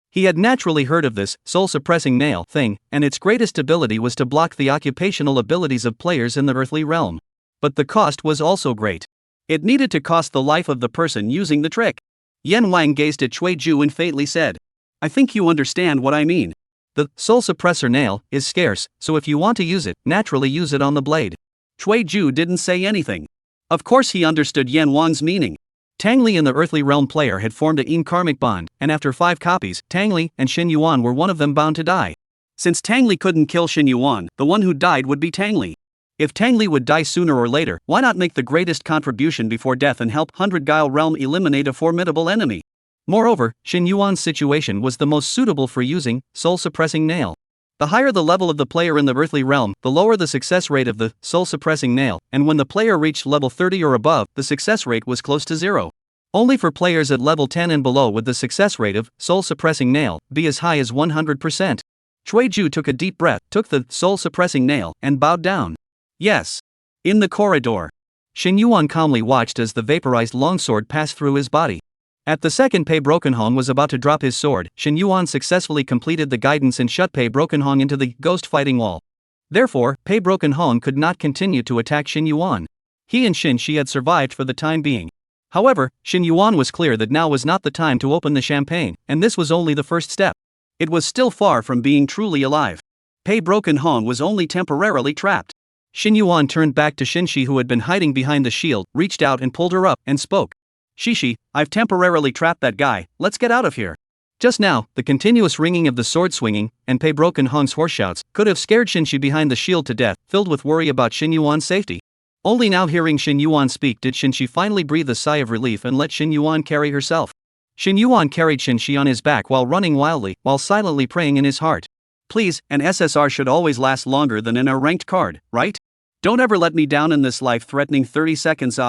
He had naturally heard of this soul-suppressing nail thing, and its greatest ability was to block the occupational abilities of players in the earthly realm. But the cost was also great. It needed to cost the life of the person using the trick. Yan Wang gazed at Cui Ju and faintly said, "I think you understand what I mean. The soul suppressor nail is scarce, so if you want to use it, naturally use it on the blade." Cui Ju didn't say anything. Of course he understood Yan Wang's meaning. Tang Li and the earthly realm player had formed a karmic bond, and after 5 copies, Tang Li and Xin Yuan were one of them bound to die. Since Tang Li couldn't kill Xin Yuan, the one who died would be Tang Li. If Tang Li would die sooner or later, why not make the greatest contribution before death and help 100 Guile Realm eliminate a formidable enemy? Moreover, Xin Yuan's situation was the most suitable for using soul-suppressing nail. The higher the level of the player in the earthly realm, the lower the success rate of the soul-suppressing nail, and when the player reached level 30 or above, the success rate was close to 0. Only for players at level 10 and below would the success rate of soul-suppressing nail be as high as 100%. Cui Ju took a deep breath, took the soul-suppressing nail, and bowed down. Yes. In the corridor, Xin Yuan calmly watched as the vaporized longsword passed through his body. At the second Pei Brokenhong was about to drop his sword, Xin Yuan successfully completed the guidance and shut Pei Brokenhong into the ghost fighting wall. Therefore, Pei Brokenhong could not continue to attack Xin Yuan. He and Xin Shi had survived for the time being. However, Xin Yuan was clear that now was not the time to open the champagne, and this was only the first step. It was still far from being truly alive. Pei Brokenhong was only temporarily trapped. Xin Yuan turned back to Xin Shi, who had been hiding behind the shield, reached out and pulled her up, and spoke. "Shishi, I've temporarily trapped that guy, let's get out of here." Just now, the continuous ringing of the sword swinging, and Pei Brokenhong's horse shouts, could have scared Xin Shi behind the shield to death, filled with worry about Xin Yuan's safety. Only now, hearing Xin Yuan speak, did Xin Shi finally breathe a sigh of relief and let Xin Yuan carry herself. Xin Yuan carried Xin Shi on his back while running wildly, while silently praying in his heart. "Please, an SSR should always last longer than an ranked card, right? Don't ever let me down in this life-threatening 30 seconds.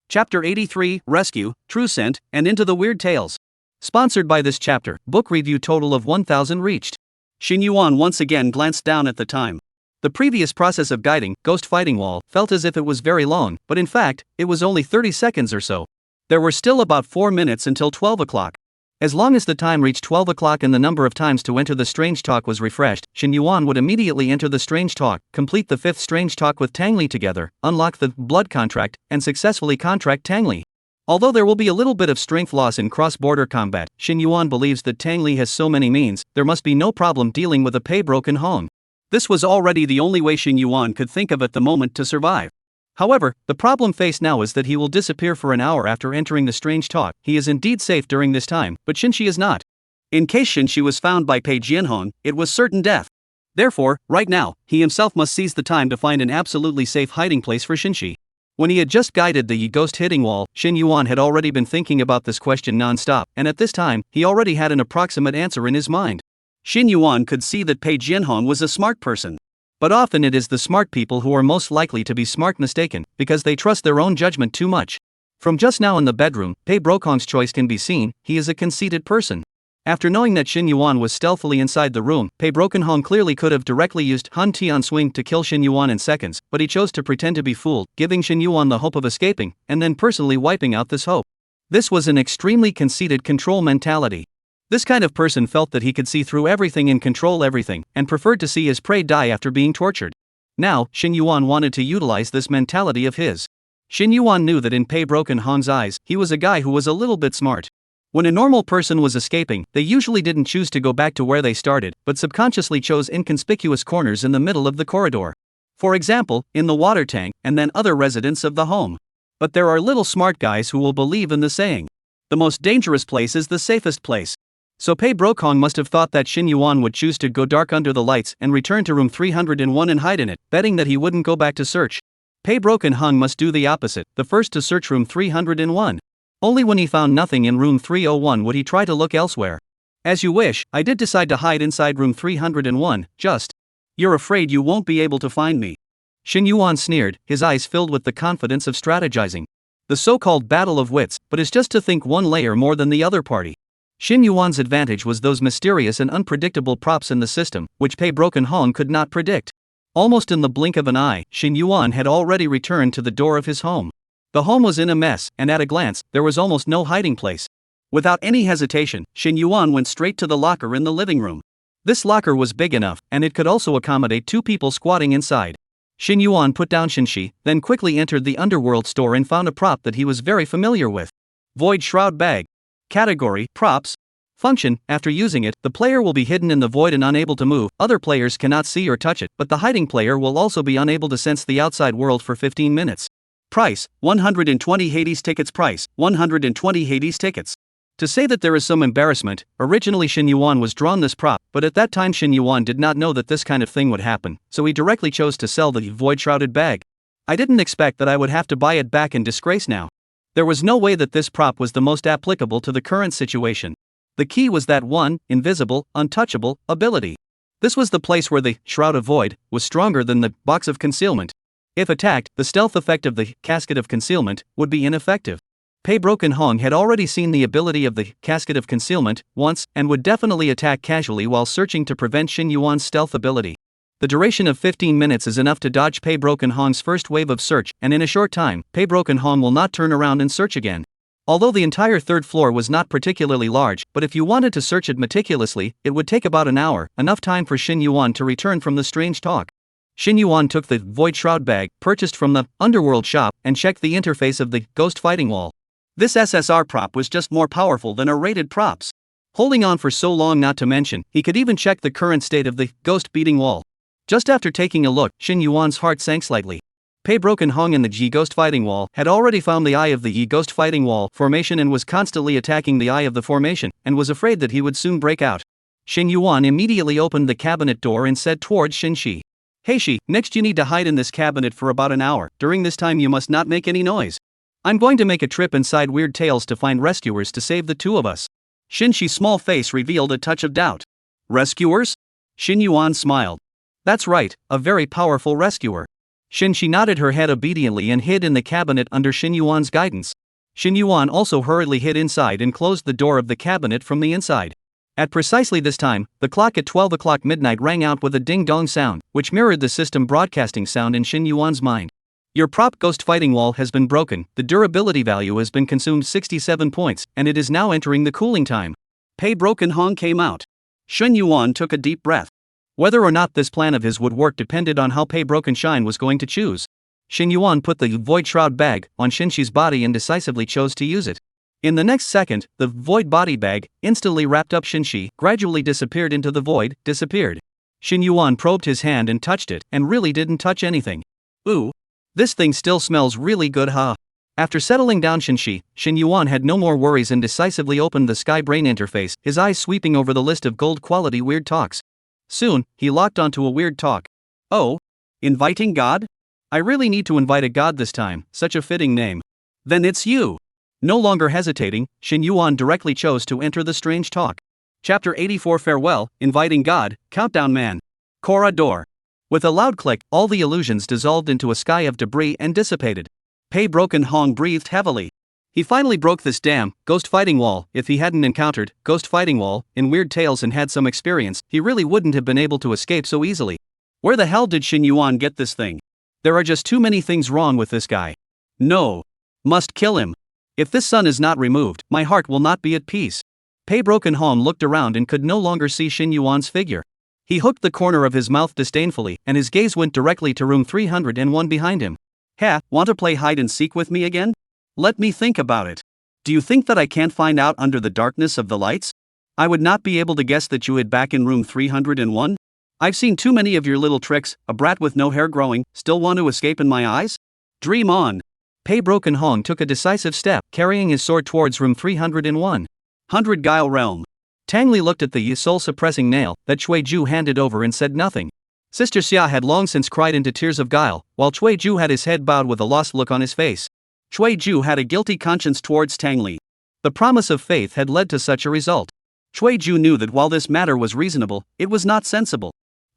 Chapter 83, Rescue, True Scent, and Into the Weird Tales. Sponsored by this chapter, book review total of 1,000 reached. Xin Yuan once again glanced down at the time. The previous process of guiding, ghost fighting wall, felt as if it was very long, but in fact, it was only 30 seconds or so. There were still about 4 minutes until 12 o'clock. As long as the time reached 12 o'clock and the number of times to enter the strange talk was refreshed, Xin Yuan would immediately enter the strange talk, complete the 5th strange talk with Tang Li together, unlock the blood contract, and successfully contract Tang Li. Although there will be a little bit of strength loss in cross-border combat, Xin Yuan believes that Tang Li has so many means, there must be no problem dealing with a Pei Brokenhong. This was already the only way Xin Yuan could think of at the moment to survive. However, the problem faced now is that he will disappear for an hour after entering the strange talk. He is indeed safe during this time, but Xin Shi is not. In case Xin Shi was found by Pei Jianhong, it was certain death. Therefore, right now, he himself must seize the time to find an absolutely safe hiding place for Xin Shi. When he had just guided the ghost hitting wall, Xin Yuan had already been thinking about this question non-stop, and at this time, he already had an approximate answer in his mind. Xin Yuan could see that Pei Jianhong was a smart person. But often it is the smart people who are most likely to be smart mistaken, because they trust their own judgment too much. From just now in the bedroom, Pei Brokenhong's choice can be seen. He is a conceited person. After knowing that Xin Yuan was stealthily inside the room, Pei Brokenhong clearly could have directly used Han Tian Swing to kill Xin Yuan in seconds, but he chose to pretend to be fooled, giving Xin Yuan the hope of escaping, and then personally wiping out this hope. This was an extremely conceited control mentality. This kind of person felt that he could see through everything and control everything, and preferred to see his prey die after being tortured. Now, Xin Yuan wanted to utilize this mentality of his. Xin Yuan knew that in Pei Brokenhong's eyes, he was a guy who was a little bit smart. When a normal person was escaping, they usually didn't choose to go back to where they started, but subconsciously chose inconspicuous corners in the middle of the corridor. For example, in the water tank, and then other residents of the home. But there are little smart guys who will believe in the saying, "The most dangerous place is the safest place." So Pei Brokenhong must have thought that Xin Yuan would choose to go dark under the lights and return to room 301 and hide in it, betting that he wouldn't go back to search. Pei Brokenhong must do the opposite, the first to search room 301. Only when he found nothing in room 301 would he try to look elsewhere. "As you wish, I did decide to hide inside room 301, just. You're afraid you won't be able to find me. Shin Yuan sneered, his eyes filled with the confidence of strategizing. The so-called battle of wits, but is just to think one layer more than the other party. Shin Yuan's advantage was those mysterious and unpredictable props in the system, which Pei Broken Hong could not predict. Almost in the blink of an eye, Shin Yuan had already returned to the door of his home. The home was in a mess, and at a glance, there was almost no hiding place. Without any hesitation, Shin Yuan went straight to the locker in the living room. This locker was big enough, and it could also accommodate 2 people squatting inside. Shin Yuan put down Shinshi, then quickly entered the underworld store and found a prop that he was very familiar with. Void Shroud Bag. Category, Props. Function, after using it, the player will be hidden in the void and unable to move. Other players cannot see or touch it, but the hiding player will also be unable to sense the outside world for 15 minutes. Price, 120 Hades tickets. Price, 120 Hades tickets. To say that there is some embarrassment, originally Shin Yuan was drawn this prop, but at that time Shin Yuan did not know that this kind of thing would happen, so he directly chose to sell the void-shrouded bag. I didn't expect that I would have to buy it back in disgrace now. There was no way that this prop was the most applicable to the current situation. The key was that one, invisible, untouchable, ability. This was the place where the Shroud of Void was stronger than the Box of Concealment. If attacked, the stealth effect of the Casket of Concealment would be ineffective. Pei Broken Hong had already seen the ability of the Casket of Concealment once and would definitely attack casually while searching to prevent Shin Yuan's stealth ability. The duration of 15 minutes is enough to dodge Pei Broken Hong's first wave of search, and in a short time, Pei Broken Hong will not turn around and search again. Although the entire third floor was not particularly large, but if you wanted to search it meticulously, it would take about an hour, enough time for Shin Yuan to return from the strange talk. Shin Yuan took the Void Shroud bag, purchased from the Underworld shop, and checked the interface of the Ghost Fighting Wall. This SSR prop was just more powerful than our rated props. Holding on for so long, not to mention, he could even check the current state of the Ghost Beating Wall. Just after taking a look, Shin Yuan's heart sank slightly. Pei Broken Hong in the G Ghost Fighting Wall had already found the eye of the E Ghost Fighting Wall formation and was constantly attacking the eye of the formation, and was afraid that he would soon break out. Shin Yuan immediately opened the cabinet door and said towards Shin Shi, "Hey Shi, next you need to hide in this cabinet for about an hour. During this time you must not make any noise. I'm going to make a trip inside Weird Tales to find rescuers to save the 2 of us." Shin Shi's small face revealed a touch of doubt. "Rescuers?" Shin Yuan smiled. "That's right, a very powerful rescuer." Shin Shi nodded her head obediently and hid in the cabinet under Shin Yuan's guidance. Shin Yuan also hurriedly hid inside and closed the door of the cabinet from the inside. At precisely this time, the clock at 12 o'clock midnight rang out with a ding-dong sound, which mirrored the system broadcasting sound in Shin Yuan's mind. "Your prop Ghost Fighting Wall has been broken, the durability value has been consumed 67 points, and it is now entering the cooling time." Pei Broken Hong came out. Shin Yuan took a deep breath. Whether or not this plan of his would work depended on how Pei Broken Shine was going to choose. Shin Yuan put the Void Shroud bag on Shin Shi's body and decisively chose to use it. In the next second, the Void Body bag instantly wrapped up Shin Shi, gradually disappeared into the void, disappeared. Shin Yuan probed his hand and touched it, and really didn't touch anything. "Ooh. This thing still smells really good, huh?" After settling down Shin Yuan had no more worries and decisively opened the Sky Brain interface, his eyes sweeping over the list of gold-quality weird talks. Soon, he locked onto a weird talk. "Oh? Inviting God? I really need to invite a god this time, such a fitting name. Then it's you." No longer hesitating, Shin Yuan directly chose to enter the strange talk. Chapter 84 Farewell, Inviting God, Countdown Man. Corridor. With a loud click, all the illusions dissolved into a sky of debris and dissipated. Pei Broken Hong breathed heavily. He finally broke this damn Ghost Fighting Wall. If he hadn't encountered Ghost Fighting Wall in Weird Tales and had some experience, he really wouldn't have been able to escape so easily. Where the hell did Shin Yuan get this thing? There are just too many things wrong with this guy. No. Must kill him. If this sun is not removed, my heart will not be at peace. Pei Broken Hong looked around and could no longer see Shin Yuan's figure. He hooked the corner of his mouth disdainfully, and his gaze went directly to room 301 behind him. "Ha, want to play hide and seek with me again? Let me think about it. Do you think that I can't find out under the darkness of the lights? I would not be able to guess that you hid back in room 301? I've seen too many of your little tricks. A brat with no hair growing, still want to escape in my eyes? Dream on." Pei Broken Hong took a decisive step, carrying his sword towards room 301. 100 Guile Realm. Tang Li looked at the soul-suppressing nail that Cui Ju handed over and said nothing. Sister Xia had long since cried into tears of guile, while Cui Ju had his head bowed with a lost look on his face. Cui Ju had a guilty conscience towards Tang Li. The promise of faith had led to such a result. Cui Ju knew that while this matter was reasonable, it was not sensible.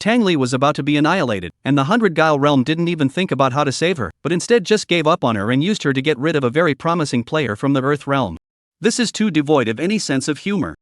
Tang Li was about to be annihilated, and the 100 Guile realm didn't even think about how to save her, but instead just gave up on her and used her to get rid of a very promising player from the Earth realm. This is too devoid of any sense of humor.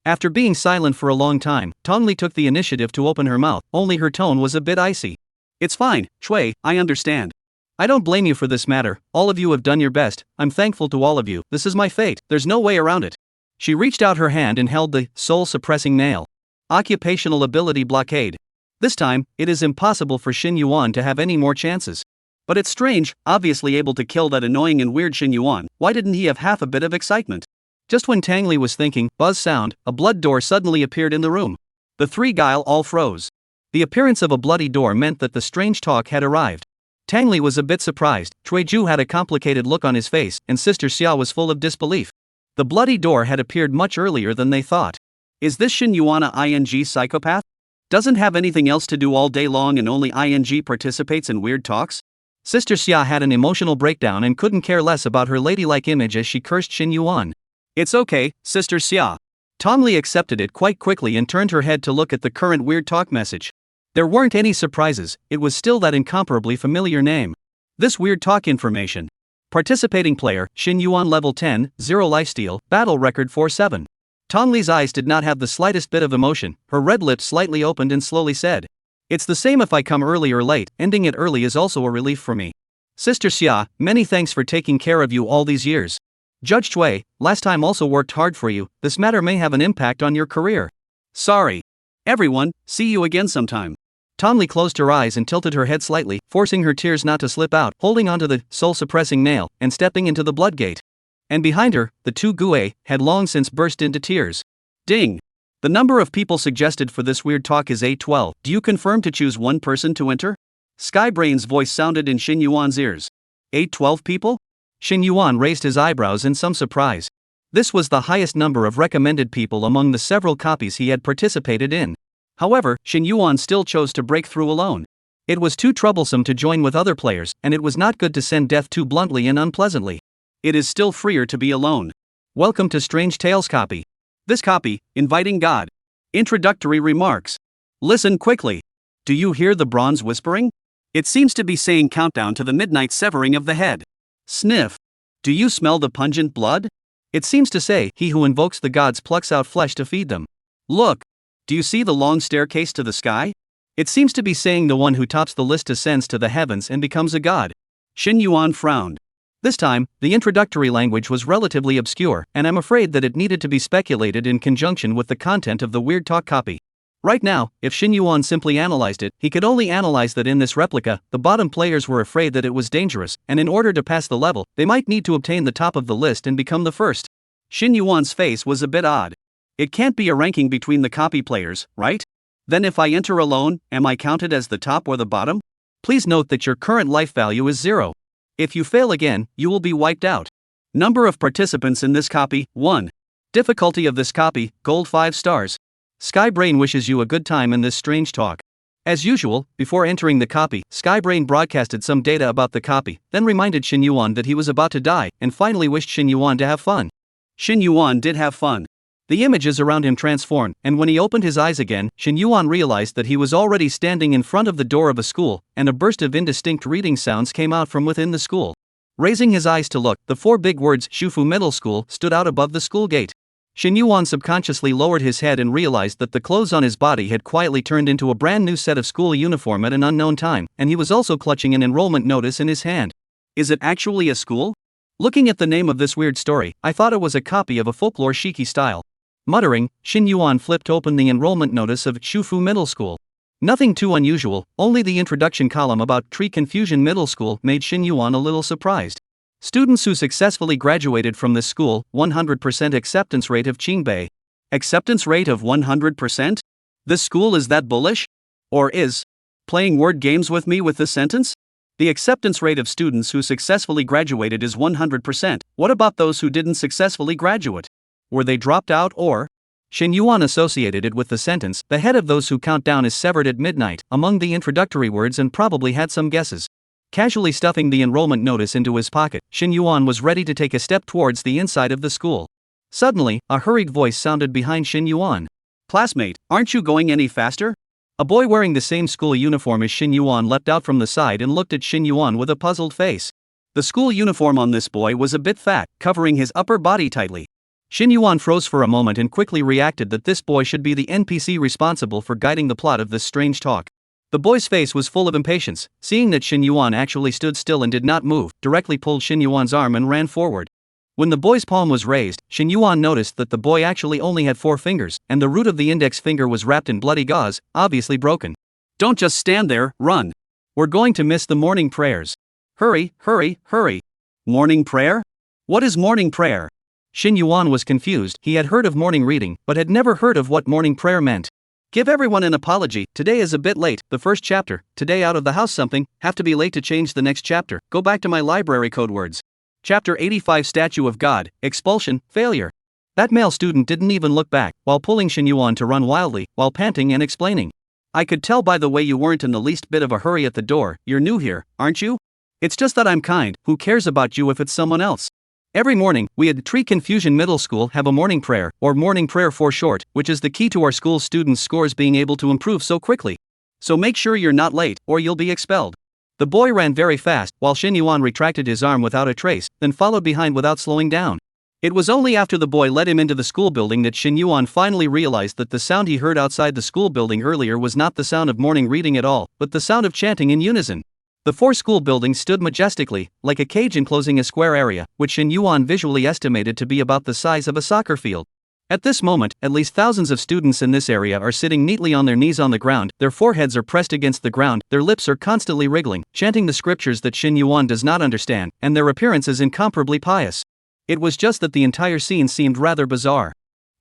After being silent for a long time, Tang Li took the initiative to open her mouth, only her tone was a bit icy. It's fine, Shui, I understand. I don't blame you for this matter, all of you have done your best, I'm thankful to all of you, this is my fate, there's no way around it. She reached out her hand and held the soul-suppressing nail. Occupational ability blockade. This time, it is impossible for Xin Yuan to have any more chances. But it's strange, obviously able to kill that annoying and weird Xin Yuan, why didn't he have half a bit of excitement? Just when Tang Li was thinking, buzz sound, a blood door suddenly appeared in the room. The three Guile all froze. The appearance of a bloody door meant that the strange talk had arrived. Tang Li was a bit surprised, Cui Ju had a complicated look on his face, and Sister Xia was full of disbelief. The bloody door had appeared much earlier than they thought. Is this Xin Yuan a ING psychopath? Doesn't have anything else to do all day long and only ING participates in weird talks? Sister Xia had an emotional breakdown and couldn't care less about her ladylike image as she cursed Xin Yuan. It's okay, Sister Xia. Tang Li accepted it quite quickly and turned her head to look at the current weird talk message. There weren't any surprises, it was still that incomparably familiar name. This weird talk information. Participating player, Xin Yuan level 10, 0 lifesteal, battle record 47. Tang Li's eyes did not have the slightest bit of emotion, her red lips slightly opened and slowly said. It's the same if I come early or late, ending it early is also a relief for me. Sister Xia, many thanks for taking care of you all these years. Judge Chui, last time also worked hard for you, this matter may have an impact on your career. Sorry. Everyone, see you again sometime. Tang Li closed her eyes and tilted her head slightly, forcing her tears not to slip out, holding onto the soul-suppressing nail, and stepping into the blood gate. And behind her, the two Gue had long since burst into tears. Ding! The number of people suggested for this weird talk is 812. Do you confirm to choose one person to enter? Skybrain's voice sounded in Xin Yuan's ears. 812 people? Xin Yuan raised his eyebrows in some surprise. This was the highest number of recommended people among the several copies he had participated in. However, Xin Yuan still chose to break through alone. It was too troublesome to join with other players, and it was not good to send death too bluntly and unpleasantly. It is still freer to be alone. Welcome to Strange Tales copy. This copy, Inviting God. Introductory remarks. Listen quickly. Do you hear the bronze whispering? It seems to be saying countdown to the midnight severing of the head. Sniff. Do you smell the pungent blood? It seems to say, he who invokes the gods plucks out flesh to feed them. Look. Do you see the long staircase to the sky? It seems to be saying the one who tops the list ascends to the heavens and becomes a god. Xin Yuan frowned. This time, the introductory language was relatively obscure, and I'm afraid that it needed to be speculated in conjunction with the content of the weird talk copy. Right now, if Xin Yuan simply analyzed it, he could only analyze that in this replica, the bottom players were afraid that it was dangerous, and in order to pass the level, they might need to obtain the top of the list and become the first. Xin Yuan's face was a bit odd. It can't be a ranking between the copy players, right? Then if I enter alone, am I counted as the top or the bottom? Please note that your current life value is 0. If you fail again, you will be wiped out. Number of participants in this copy, 1. Difficulty of this copy, gold 5 stars. Skybrain wishes you a good time in this strange talk. As usual, before entering the copy, Skybrain broadcasted some data about the copy, then reminded Xin Yuan that he was about to die, and finally wished Xin Yuan to have fun. Xin Yuan did have fun. The images around him transformed, and when he opened his eyes again, Xin Yuan realized that he was already standing in front of the door of a school, and a burst of indistinct reading sounds came out from within the school. Raising his eyes to look, the 4 big words Shufu Middle School stood out above the school gate. Xin Yuan subconsciously lowered his head and realized that the clothes on his body had quietly turned into a brand new set of school uniform at an unknown time, and he was also clutching an enrollment notice in his hand. Is it actually a school? Looking at the name of this weird story, I thought it was a copy of a folklore shiki style. Muttering, Xin Yuan flipped open the enrollment notice of Shufu Middle School. Nothing too unusual, only the introduction column about Tree Confusion Middle School made Xin Yuan a little surprised. Students who successfully graduated from this school, 100% acceptance rate of Qingbei. Acceptance rate of 100%? This school is that bullish? Or is playing word games with me with this sentence? The acceptance rate of students who successfully graduated is 100%. What about those who didn't successfully graduate? Were they dropped out or? Xin Yuan associated it with the sentence, the head of those who count down is severed at midnight, among the introductory words and probably had some guesses. Casually stuffing the enrollment notice into his pocket, Xin Yuan was ready to take a step towards the inside of the school. Suddenly, a hurried voice sounded behind Xin Yuan. Classmate, aren't you going any faster? A boy wearing the same school uniform as Shin Yuan leapt out from the side and looked at Shin Yuan with a puzzled face. The school uniform on this boy was a bit fat, covering his upper body tightly. Shin Yuan froze for a moment and quickly reacted that this boy should be the NPC responsible for guiding the plot of this strange talk. The boy's face was full of impatience. Seeing that Shin Yuan actually stood still and did not move, directly pulled Shin Yuan's arm and ran forward. When the boy's palm was raised, Shin Yuan noticed that the boy actually only had 4 fingers, and the root of the index finger was wrapped in bloody gauze, obviously broken. Don't just stand there, run. We're going to miss the morning prayers. Hurry, hurry, hurry. Morning prayer? What is morning prayer? Shin Yuan was confused. He had heard of morning reading, but had never heard of what morning prayer meant. Give everyone an apology, today is a bit late, the first chapter, today out of the house something, have to be late to change the next chapter, go back to my library code words. Chapter 85 Statue of God, Expulsion, Failure. That male student didn't even look back, while pulling Shin Yuan to run wildly, while panting and explaining. I could tell by the way you weren't in the least bit of a hurry at the door, you're new here, aren't you? It's just that I'm kind, who cares about you if it's someone else? Every morning, we at Tree Confusion Middle School have a morning prayer, or morning prayer for short, which is the key to our school students' scores being able to improve so quickly. So make sure you're not late, or you'll be expelled. The boy ran very fast, while Shin Yuan retracted his arm without a trace, then followed behind without slowing down. It was only after the boy led him into the school building that Shin Yuan finally realized that the sound he heard outside the school building earlier was not the sound of morning reading at all, but the sound of chanting in unison. The 4 school buildings stood majestically, like a cage enclosing a square area, which Shin Yuan visually estimated to be about the size of a soccer field. At this moment, at least thousands of students in this area are sitting neatly on their knees on the ground, their foreheads are pressed against the ground, their lips are constantly wriggling, chanting the scriptures that Shin Yuan does not understand, and their appearance is incomparably pious. It was just that the entire scene seemed rather bizarre.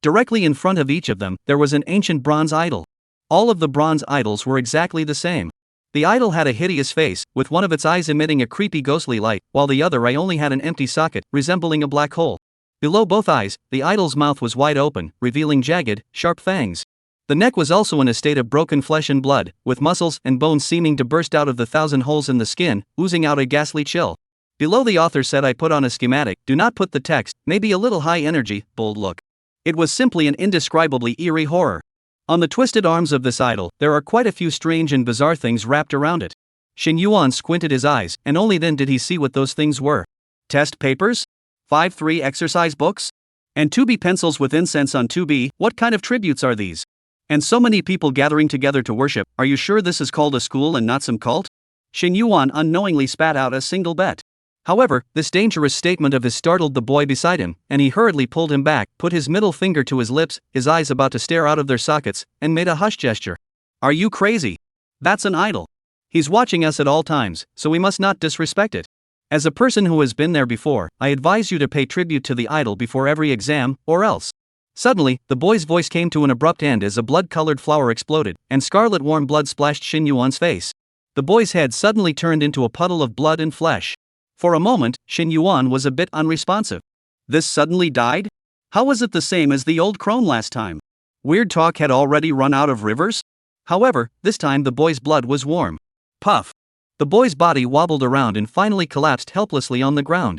Directly in front of each of them, there was an ancient bronze idol. All of the bronze idols were exactly the same. The idol had a hideous face, with one of its eyes emitting a creepy ghostly light, while the other eye only had an empty socket, resembling a black hole. Below both eyes, the idol's mouth was wide open, revealing jagged, sharp fangs. The neck was also in a state of broken flesh and blood, with muscles and bones seeming to burst out of the 1,000 holes in the skin, oozing out a ghastly chill. Below the author said I put on a schematic, do not put the text, maybe a little high energy, bold look. It was simply an indescribably eerie horror. On the twisted arms of this idol, there are quite a few strange and bizarre things wrapped around it. Shin Yuan squinted his eyes, and only then did he see what those things were. Test papers? 5-3 exercise books? And 2B pencils with incense on 2B, what kind of tributes are these? And so many people gathering together to worship, are you sure this is called a school and not some cult? Shin Yuan unknowingly spat out a single bet. However, this dangerous statement of his startled the boy beside him, and he hurriedly pulled him back, put his middle finger to his lips, his eyes about to stare out of their sockets, and made a hush gesture. Are you crazy? That's an idol. He's watching us at all times, so we must not disrespect it. As a person who has been there before, I advise you to pay tribute to the idol before every exam, or else. Suddenly, the boy's voice came to an abrupt end as a blood-colored flower exploded, and scarlet warm blood splashed Shin Yuan's face. The boy's head suddenly turned into a puddle of blood and flesh. For a moment, Shin Yuan was a bit unresponsive. This suddenly died? How was it the same as the old crone last time? Weird talk had already run out of rivers? However, this time the boy's blood was warm. Puff! The boy's body wobbled around and finally collapsed helplessly on the ground.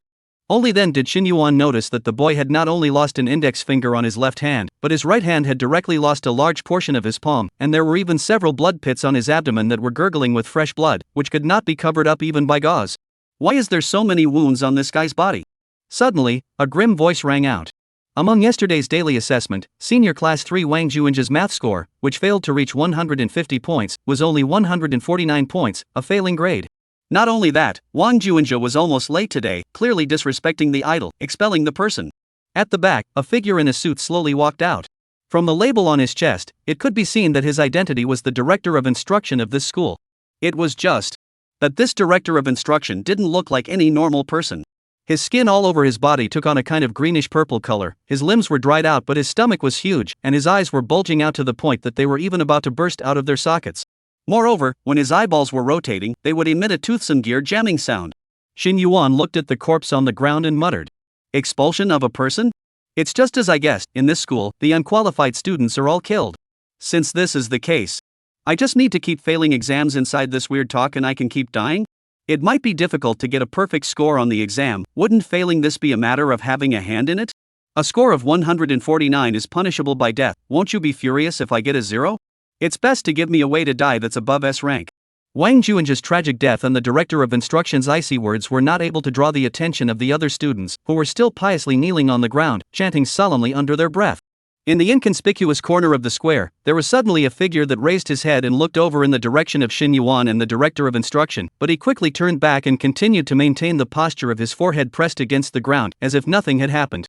Only then did Shin Yuan notice that the boy had not only lost an index finger on his left hand, but his right hand had directly lost a large portion of his palm, and there were even several blood pits on his abdomen that were gurgling with fresh blood, which could not be covered up even by gauze. Why is there so many wounds on this guy's body? Suddenly, a grim voice rang out. Among yesterday's daily assessment, Senior Class 3 Wang Juinja's math score, which failed to reach 150 points, was only 149 points, a failing grade. Not only that, Wang Juinja was almost late today, clearly disrespecting the idol, expelling the person. At the back, a figure in a suit slowly walked out. From the label on his chest, it could be seen that his identity was the director of instruction of this school. It was just that this director of instruction didn't look like any normal person. His skin all over his body took on a kind of greenish-purple color, his limbs were dried out but his stomach was huge, and his eyes were bulging out to the point that they were even about to burst out of their sockets. Moreover, when his eyeballs were rotating, they would emit a toothsome gear jamming sound. Shin Yuan looked at the corpse on the ground and muttered. Expulsion of a person? It's just as I guessed, in this school, the unqualified students are all killed. Since this is the case, I just need to keep failing exams inside this weird talk and I can keep dying? It might be difficult to get a perfect score on the exam, wouldn't failing this be a matter of having a hand in it? A score of 149 is punishable by death, won't you be furious if I get a 0? It's best to give me a way to die that's above S rank. Wang Juanji's tragic death and the director of instruction's icy words were not able to draw the attention of the other students, who were still piously kneeling on the ground, chanting solemnly under their breath. In the inconspicuous corner of the square, there was suddenly a figure that raised his head and looked over in the direction of Xin Yuan and the director of instruction, but he quickly turned back and continued to maintain the posture of his forehead pressed against the ground, as if nothing had happened.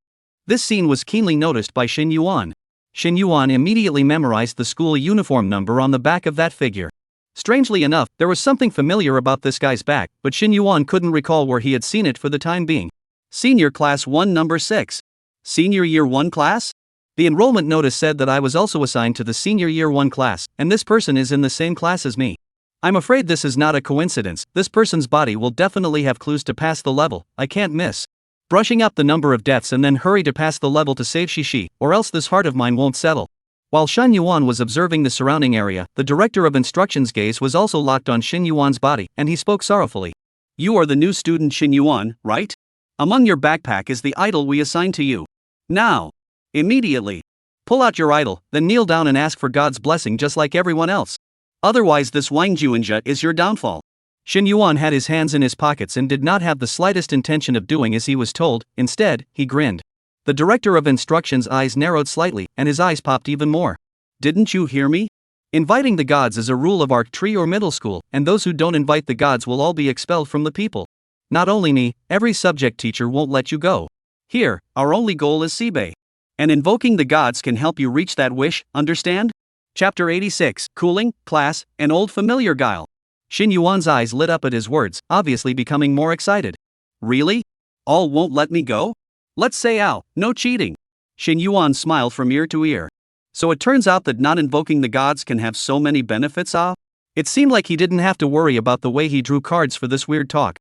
This scene was keenly noticed by Xin Yuan. Xin Yuan immediately memorized the school uniform number on the back of that figure. Strangely enough, there was something familiar about this guy's back, but Xin Yuan couldn't recall where he had seen it for the time being. Senior Class 1 Number 6. Senior Year 1 class? The enrollment notice said that I was also assigned to the Senior Year 1 class, and this person is in the same class as me. I'm afraid this is not a coincidence. This person's body will definitely have clues to pass the level. I can't miss brushing up the number of deaths and then hurry to pass the level to save Shishi, or else this heart of mine won't settle. While Shen Yuan was observing the surrounding area, the director of instruction's gaze was also locked on Xin Yuan's body, and he spoke sorrowfully. You are the new student Xin Yuan, right? Among your backpack is the idol we assigned to you. Now, immediately, pull out your idol, then kneel down and ask for God's blessing just like everyone else. Otherwise this Wang Juanjia is your downfall. Xin Yuan had his hands in his pockets and did not have the slightest intention of doing as he was told. Instead, he grinned. The director of instruction's eyes narrowed slightly, and his eyes popped even more. Didn't you hear me? Inviting the gods is a rule of our tree or middle school, and those who don't invite the gods will all be expelled from the people. Not only me, every subject teacher won't let you go. Here, our only goal is Sibei. And invoking the gods can help you reach that wish, understand? Chapter 86, Cooling, Class, an Old Familiar Guile. Xin Yuan's eyes lit up at his words, obviously becoming more excited. Really? All won't let me go? Let's say ow, no cheating. Xin Yuan smiled from ear to ear. So it turns out that not invoking the gods can have so many benefits, ah? It seemed like he didn't have to worry about the way he drew cards for this weird talk.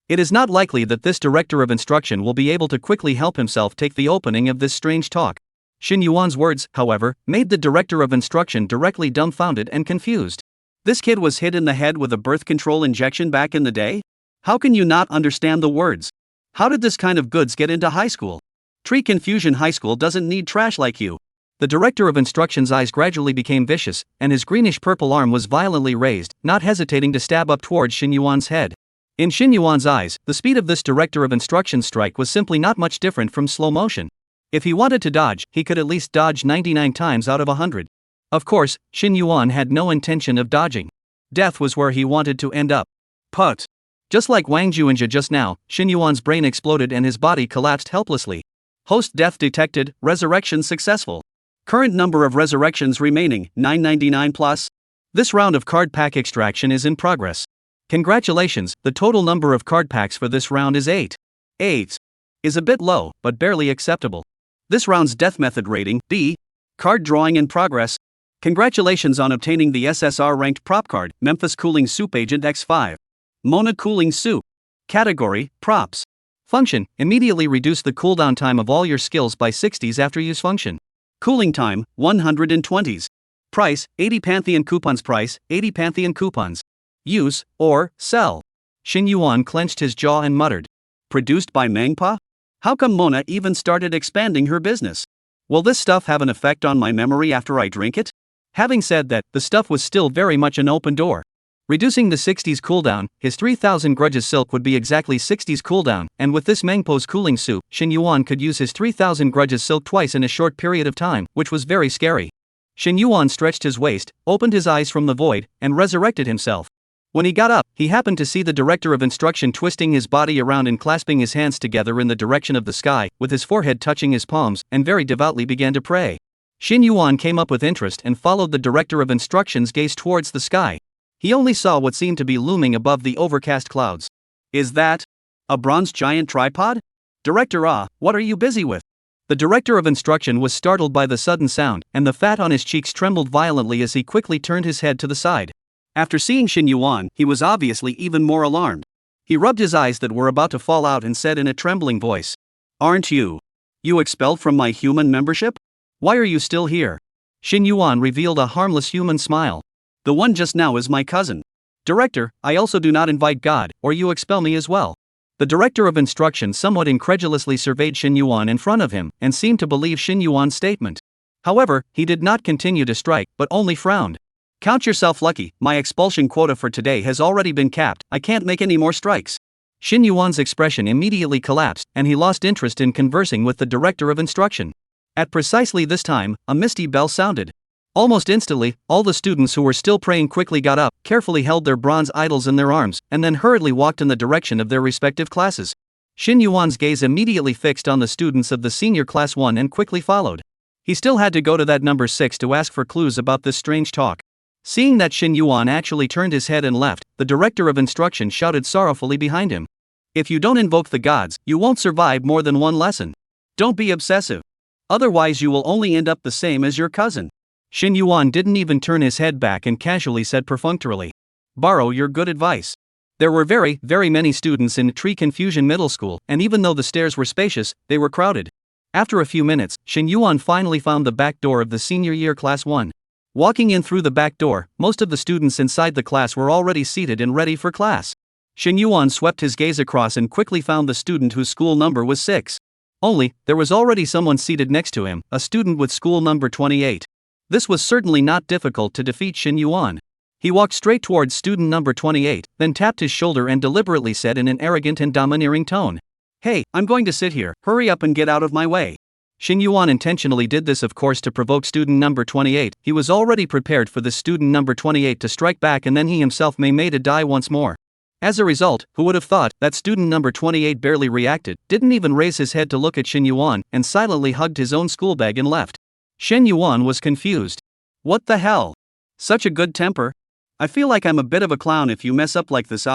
It is not likely that this director of instruction will be able to quickly help himself take the opening of this strange talk. Xin Yuan's words, however, made the director of instruction directly dumbfounded and confused. This kid was hit in the head with a birth control injection back in the day? How can you not understand the words? How did this kind of goods get into high school? Tree Confusion High School doesn't need trash like you. The director of instruction's eyes gradually became vicious, and his greenish-purple arm was violently raised, not hesitating to stab up towards Xin Yuan's head. In Xin Yuan's eyes, the speed of this director of instruction's strike was simply not much different from slow motion. If he wanted to dodge, he could at least dodge 99 times out of 100. Of course, Xin Yuan had no intention of dodging. Death was where he wanted to end up. Put. Just like Wang Juanjia just now, Xin Yuan's brain exploded and his body collapsed helplessly. Host death detected, resurrection successful. Current number of resurrections remaining, 999 plus. This round of card pack extraction is in progress. Congratulations, the total number of card packs for this round is 8. 8 is a bit low, but barely acceptable. This round's death method rating, D. Card drawing in progress. Congratulations on obtaining the SSR ranked prop card, Memphis Cooling Soup Agent X5. Mona Cooling Soup. Category, Props. Function, immediately reduce the cooldown time of all your skills by 60s after use function. Cooling time, 120s. Price, 80 Pantheon coupons. Price, 80 Pantheon coupons. Use, or, sell. Xin Yuan clenched his jaw and muttered. Produced by Manhwa? How come Mona even started expanding her business? Will this stuff have an effect on my memory after I drink it? Having said that, the stuff was still very much an open door. Reducing the 60s cooldown, his 3000 grudges silk would be exactly 60s cooldown, and with this Mangpo's cooling soup, Xin Yuan could use his 3000 grudges silk twice in a short period of time, which was very scary. Xin Yuan stretched his waist, opened his eyes from the void, and resurrected himself. When he got up, he happened to see the director of instruction twisting his body around and clasping his hands together in the direction of the sky, with his forehead touching his palms, and very devoutly began to pray. Xin Yuan came up with interest and followed the director of instruction's gaze towards the sky. He only saw what seemed to be looming above the overcast clouds. Is that a bronze giant tripod? Director, what are you busy with? The director of instruction was startled by the sudden sound, and the fat on his cheeks trembled violently as he quickly turned his head to the side. After seeing Xin Yuan, he was obviously even more alarmed. He rubbed his eyes that were about to fall out and said in a trembling voice, "Aren't you expelled from my human membership? Why are you still here?" Xin Yuan revealed a harmless human smile. "The one just now is my cousin. Director, I also do not invite God, or you expel me as well." The director of instruction somewhat incredulously surveyed Xin Yuan in front of him, and seemed to believe Xin Yuan's statement. However, he did not continue to strike, but only frowned. Count yourself lucky, my expulsion quota for today has already been capped, I can't make any more strikes. Shin Yuan's expression immediately collapsed, and he lost interest in conversing with the director of instruction. At precisely this time, a misty bell sounded. Almost instantly, all the students who were still praying quickly got up, carefully held their bronze idols in their arms, and then hurriedly walked in the direction of their respective classes. Shin Yuan's gaze immediately fixed on the students of the senior class 1 and quickly followed. He still had to go to that number 6 to ask for clues about this strange talk. Seeing that Shin Yuan actually turned his head and left, the director of instruction shouted sorrowfully behind him. If you don't invoke the gods, you won't survive more than one lesson. Don't be obsessive. Otherwise you will only end up the same as your cousin. Shin Yuan didn't even turn his head back and casually said perfunctorily, "Borrow your good advice." There were very many students in Tree Confusion Middle School, and even though the stairs were spacious, they were crowded. After a few minutes, Shin Yuan finally found the back door of the senior year class 1. Walking in through the back door, most of the students inside the class were already seated and ready for class. Shin Yuan swept his gaze across and quickly found the student whose school number was 6. Only, there was already someone seated next to him, a student with school number 28. This was certainly not difficult to defeat Shin Yuan. He walked straight towards student number 28, then tapped his shoulder and deliberately said in an arrogant and domineering tone, "Hey, I'm going to sit here, hurry up and get out of my way." Shin Yuan intentionally did this of course to provoke student number 28. He was already prepared for this student number 28 to strike back, and then he himself may die once more. As a result, who would have thought that student number 28 barely reacted, didn't even raise his head to look at Shin Yuan, and silently hugged his own school bag and left. Shin Yuan was confused. What the hell? Such a good temper? I feel like I'm a bit of a clown if you mess up like this.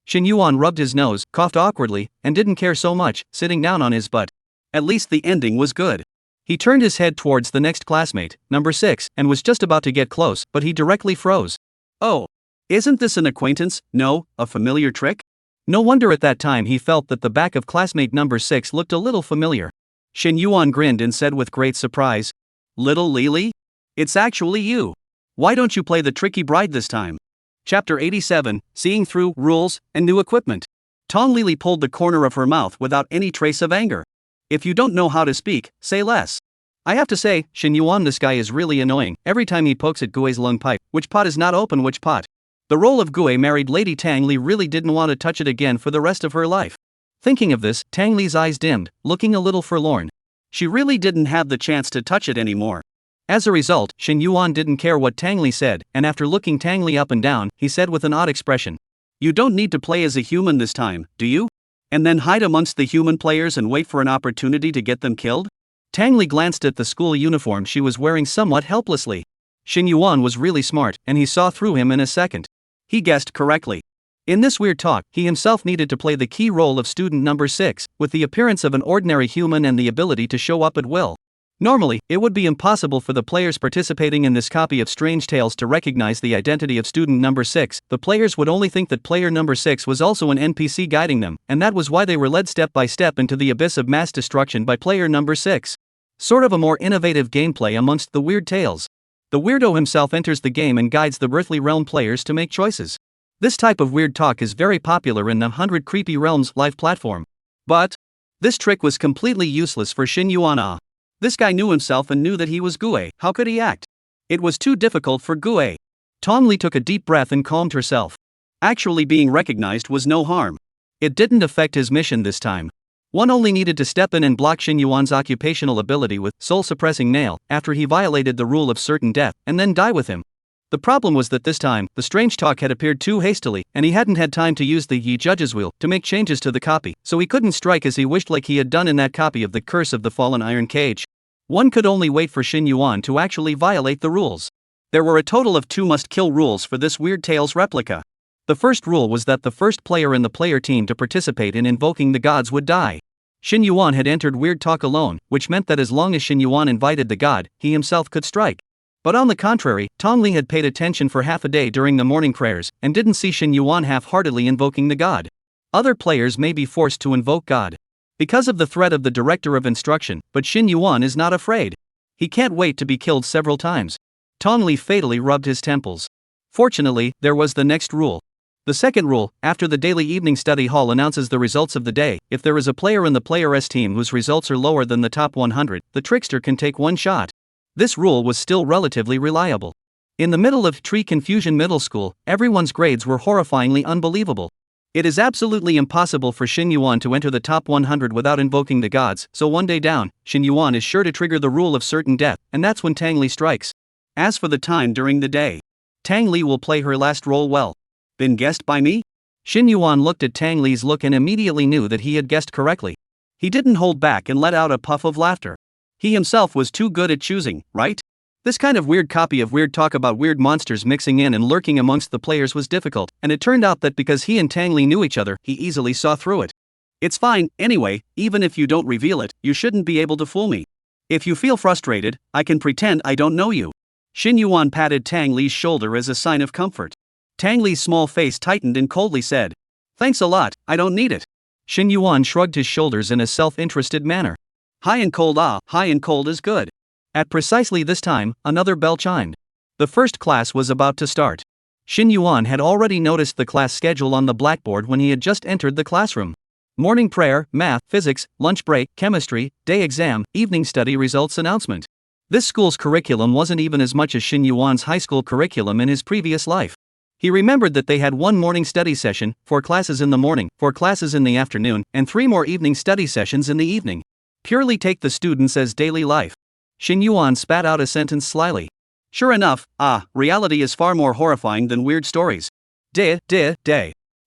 Shin Yuan rubbed his nose, coughed awkwardly, and didn't care so much, sitting down on his butt. At least the ending was good. He turned his head towards the next classmate, number 6, and was just about to get close, but he directly froze. Oh. Isn't this an acquaintance? No, a familiar trick? No wonder at that time he felt that the back of classmate number 6 looked a little familiar. Shin Yuan grinned and said with great surprise, "Little Lily? It's actually you. Why don't you play the tricky bride this time?" Chapter 87, Seeing Through Rules and New Equipment. Tong Lily pulled the corner of her mouth without any trace of anger. If you don't know how to speak, say less. I have to say, Shin Yuan, this guy is really annoying. Every time he pokes at Gui's lung pipe, which pot is not open, which pot? The role of Gui married Lady Tang Li really didn't want to touch it again for the rest of her life. Thinking of this, Tang Li's eyes dimmed, looking a little forlorn. She really didn't have the chance to touch it anymore. As a result, Shin Yuan didn't care what Tang Li said, and after looking Tang Li up and down, he said with an odd expression, "You don't need to play as a human this time, do you? And then hide amongst the human players and wait for an opportunity to get them killed?" Tang Li glanced at the school uniform she was wearing somewhat helplessly. Shin Yuan was really smart, and he saw through him in a second. He guessed correctly. In this weird talk, he himself needed to play the key role of student number 6, with the appearance of an ordinary human and the ability to show up at will. Normally, it would be impossible for the players participating in this copy of Strange Tales to recognize the identity of student number 6. The players would only think that player number 6 was also an NPC guiding them, and that was why they were led step by step into the abyss of mass destruction by player number 6. Sort of a more innovative gameplay amongst the weird tales. The weirdo himself enters the game and guides the Earthly Realm players to make choices. This type of weird talk is very popular in the 100 Creepy Realms live platform. But this trick was completely useless for Shin Yuan. This guy knew himself and knew that he was Gui. How could he act? It was too difficult for Gui. Tong Li took a deep breath and calmed herself. Actually being recognized was no harm. It didn't affect his mission this time. One only needed to step in and block Shin Yuan's occupational ability with soul-suppressing nail after he violated the rule of certain death, and then die with him. The problem was that this time, the strange talk had appeared too hastily, and he hadn't had time to use the Yi Judge's Wheel to make changes to the copy, so he couldn't strike as he wished like he had done in that copy of The Curse of the Fallen Iron Cage. One could only wait for Shin Yuan to actually violate the rules. There were a total of 2 must-kill rules for this Weird Tales replica. The first rule was that the first player in the player team to participate in invoking the gods would die. Shin Yuan had entered Weird Talk alone, which meant that as long as Shin Yuan invited the god, he himself could strike. But on the contrary, Tong Li had paid attention for half a day during the morning prayers, and didn't see Shin Yuan half-heartedly invoking the god. Other players may be forced to invoke God because of the threat of the director of instruction, but Shin Yuan is not afraid. He can't wait to be killed several times. Tong Li fatally rubbed his temples. Fortunately, there was the next rule. The second rule, after the daily evening study hall announces the results of the day, if there is a player in the player's team whose results are lower than the top 100, the trickster can take one shot. This rule was still relatively reliable. In the middle of Tree Confusion Middle School, everyone's grades were horrifyingly unbelievable. It is absolutely impossible for Shin Yuan to enter the top 100 without invoking the gods, so one day down, Shin Yuan is sure to trigger the rule of certain death, and that's when Tang Li strikes. As for the time during the day, Tang Li will play her last role well. Been guessed by me? Shin Yuan looked at Tang Li's look and immediately knew that he had guessed correctly. He didn't hold back and let out a puff of laughter. He himself was too good at choosing, right? This kind of weird copy of weird talk about weird monsters mixing in and lurking amongst the players was difficult, and it turned out that because he and Tang Li knew each other, he easily saw through it. It's fine, anyway, even if you don't reveal it, you shouldn't be able to fool me. If you feel frustrated, I can pretend I don't know you. Shin Yuan patted Tang Li's shoulder as a sign of comfort. Tang Li's small face tightened and coldly said, "Thanks a lot, I don't need it." Shin Yuan shrugged his shoulders in a self-interested manner. High and cold is good. At precisely this time, another bell chimed. The first class was about to start. Shin Yuan had already noticed the class schedule on the blackboard when he had just entered the classroom. Morning prayer, math, physics, lunch break, chemistry, day exam, evening study results announcement. This school's curriculum wasn't even as much as Shin Yuan's high school curriculum in his previous life. He remembered that they had one morning study session, 4 classes in the morning, 4 classes in the afternoon, and 3 more evening study sessions in the evening. Purely take the students as daily life. Shin Yuan spat out a sentence slyly. Sure enough, reality is far more horrifying than weird stories. Day.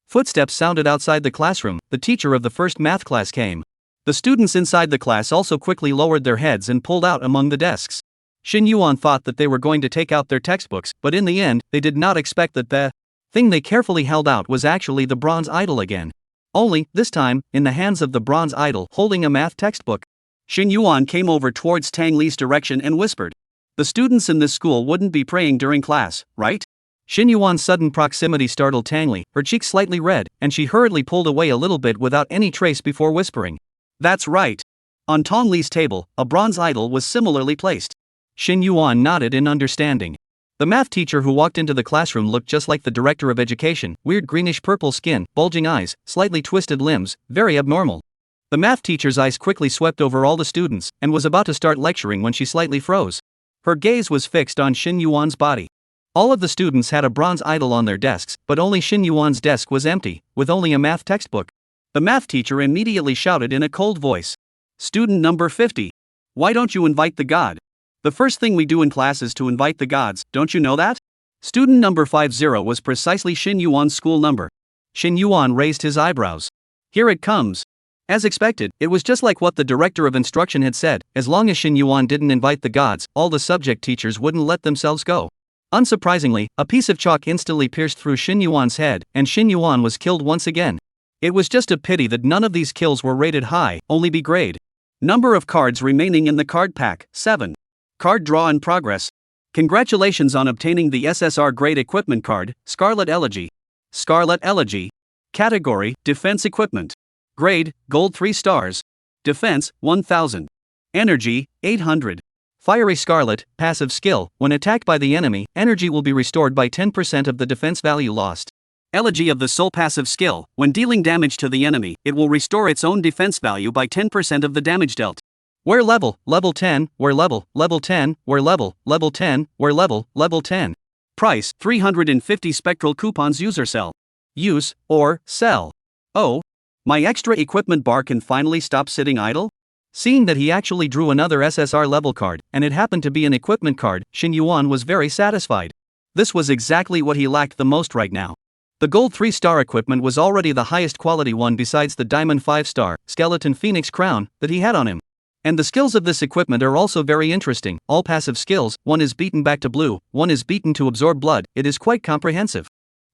Footsteps sounded outside the classroom. The teacher of the first math class came. The students inside the class also quickly lowered their heads and pulled out among the desks. Shin Yuan thought that they were going to take out their textbooks, but in the end, they did not expect that the thing they carefully held out was actually the bronze idol again. Only, this time, in the hands of the bronze idol holding a math textbook. Shin Yuan came over towards Tang Li's direction and whispered, "The students in this school wouldn't be praying during class, right?" Shin Yuan's sudden proximity startled Tang Li, her cheeks slightly red, and she hurriedly pulled away a little bit without any trace before whispering, "That's right." On Tang Li's table, a bronze idol was similarly placed. Shin Yuan nodded in understanding. The math teacher who walked into the classroom looked just like the director of education, weird greenish-purple skin, bulging eyes, slightly twisted limbs, very abnormal. The math teacher's eyes quickly swept over all the students, and was about to start lecturing when she slightly froze. Her gaze was fixed on Shin Yuan's body. All of the students had a bronze idol on their desks, but only Shin Yuan's desk was empty, with only a math textbook. The math teacher immediately shouted in a cold voice, "Student number 50. Why don't you invite the god? The first thing we do in class is to invite the gods, don't you know that?" Student number 50 was precisely Shin Yuan's school number. Shin Yuan raised his eyebrows. "Here it comes." As expected, it was just like what the director of instruction had said. As long as Shin Yuan didn't invite the gods, all the subject teachers wouldn't let themselves go. Unsurprisingly, a piece of chalk instantly pierced through Shin Yuan's head, and Shin Yuan was killed once again. It was just a pity that none of these kills were rated high, only B grade. Number of cards remaining in the card pack, 7. Card draw in progress. Congratulations on obtaining the SSR grade equipment card, Scarlet Elegy. Scarlet Elegy. Category, Defense Equipment. Grade, Gold 3 stars. Defense, 1000. Energy, 800. Fiery Scarlet, passive skill, when attacked by the enemy, energy will be restored by 10% of the defense value lost. Elegy of the Soul passive skill, when dealing damage to the enemy, it will restore its own defense value by 10% of the damage dealt. Where level, level 10, where level, level 10, where level, level 10, where level 10. Price, 350 spectral coupons user sell. Use, or, sell. Oh. My extra equipment bar can finally stop sitting idle? Seeing that he actually drew another SSR level card, and it happened to be an equipment card, Shin Yuan was very satisfied. This was exactly what he lacked the most right now. The Gold 3-star equipment was already the highest quality one besides the Diamond 5-star, Skeleton Phoenix crown, that he had on him. And the skills of this equipment are also very interesting, all passive skills, one is beaten back to blue, one is beaten to absorb blood, it is quite comprehensive.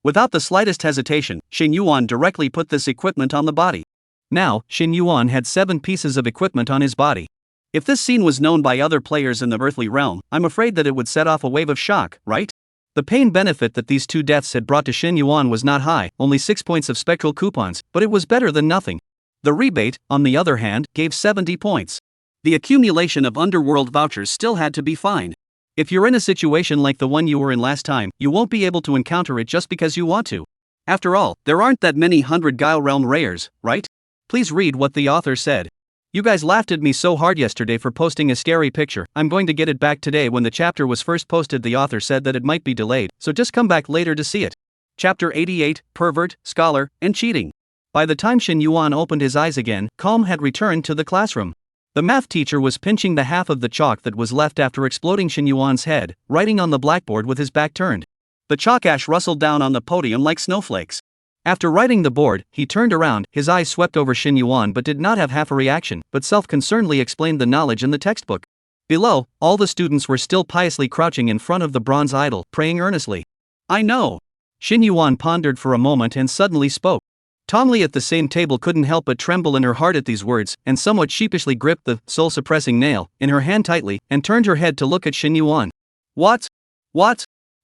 Without the slightest hesitation, Shin Yuan directly put this equipment on the body. Now, Shin Yuan had 7 pieces of equipment on his body. If this scene was known by other players in the earthly realm, I'm afraid that it would set off a wave of shock, right? The pain benefit that these 2 deaths had brought to Shin Yuan was not high, only 6 points of spectral coupons, but it was better than nothing. The rebate, on the other hand, gave 70 points. The accumulation of underworld vouchers still had to be fine. If you're in a situation like the one you were in last time, you won't be able to encounter it just because you want to. After all, there aren't that many 100 Guile Realm rares, right? Please read what the author said. You guys laughed at me so hard yesterday for posting a scary picture. I'm going to get it back today. When the chapter was first posted, the author said that it might be delayed, so just come back later to see it. Chapter 88, Pervert, Scholar, and Cheating. By the time Shin Yuan opened his eyes again, calm had returned to the classroom. The math teacher was pinching the half of the chalk that was left after exploding Shin Yuan's head, writing on the blackboard with his back turned. The chalk ash rustled down on the podium like snowflakes. After writing the board, he turned around, his eyes swept over Shin Yuan but did not have half a reaction, but self-concernedly explained the knowledge in the textbook. Below, all the students were still piously crouching in front of the bronze idol, praying earnestly. I know. Shin Yuan pondered for a moment and suddenly spoke. Tongli at the same table couldn't help but tremble in her heart at these words, and somewhat sheepishly gripped the soul-suppressing nail in her hand tightly, and turned her head to look at Shin Yuan. What?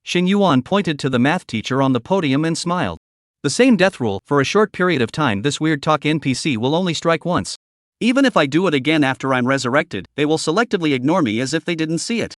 Shin Yuan pointed to the math teacher on the podium and smiled. The same death rule: for a short period of time this weird talk NPC will only strike once. Even if I do it again after I'm resurrected, they will selectively ignore me as if they didn't see it.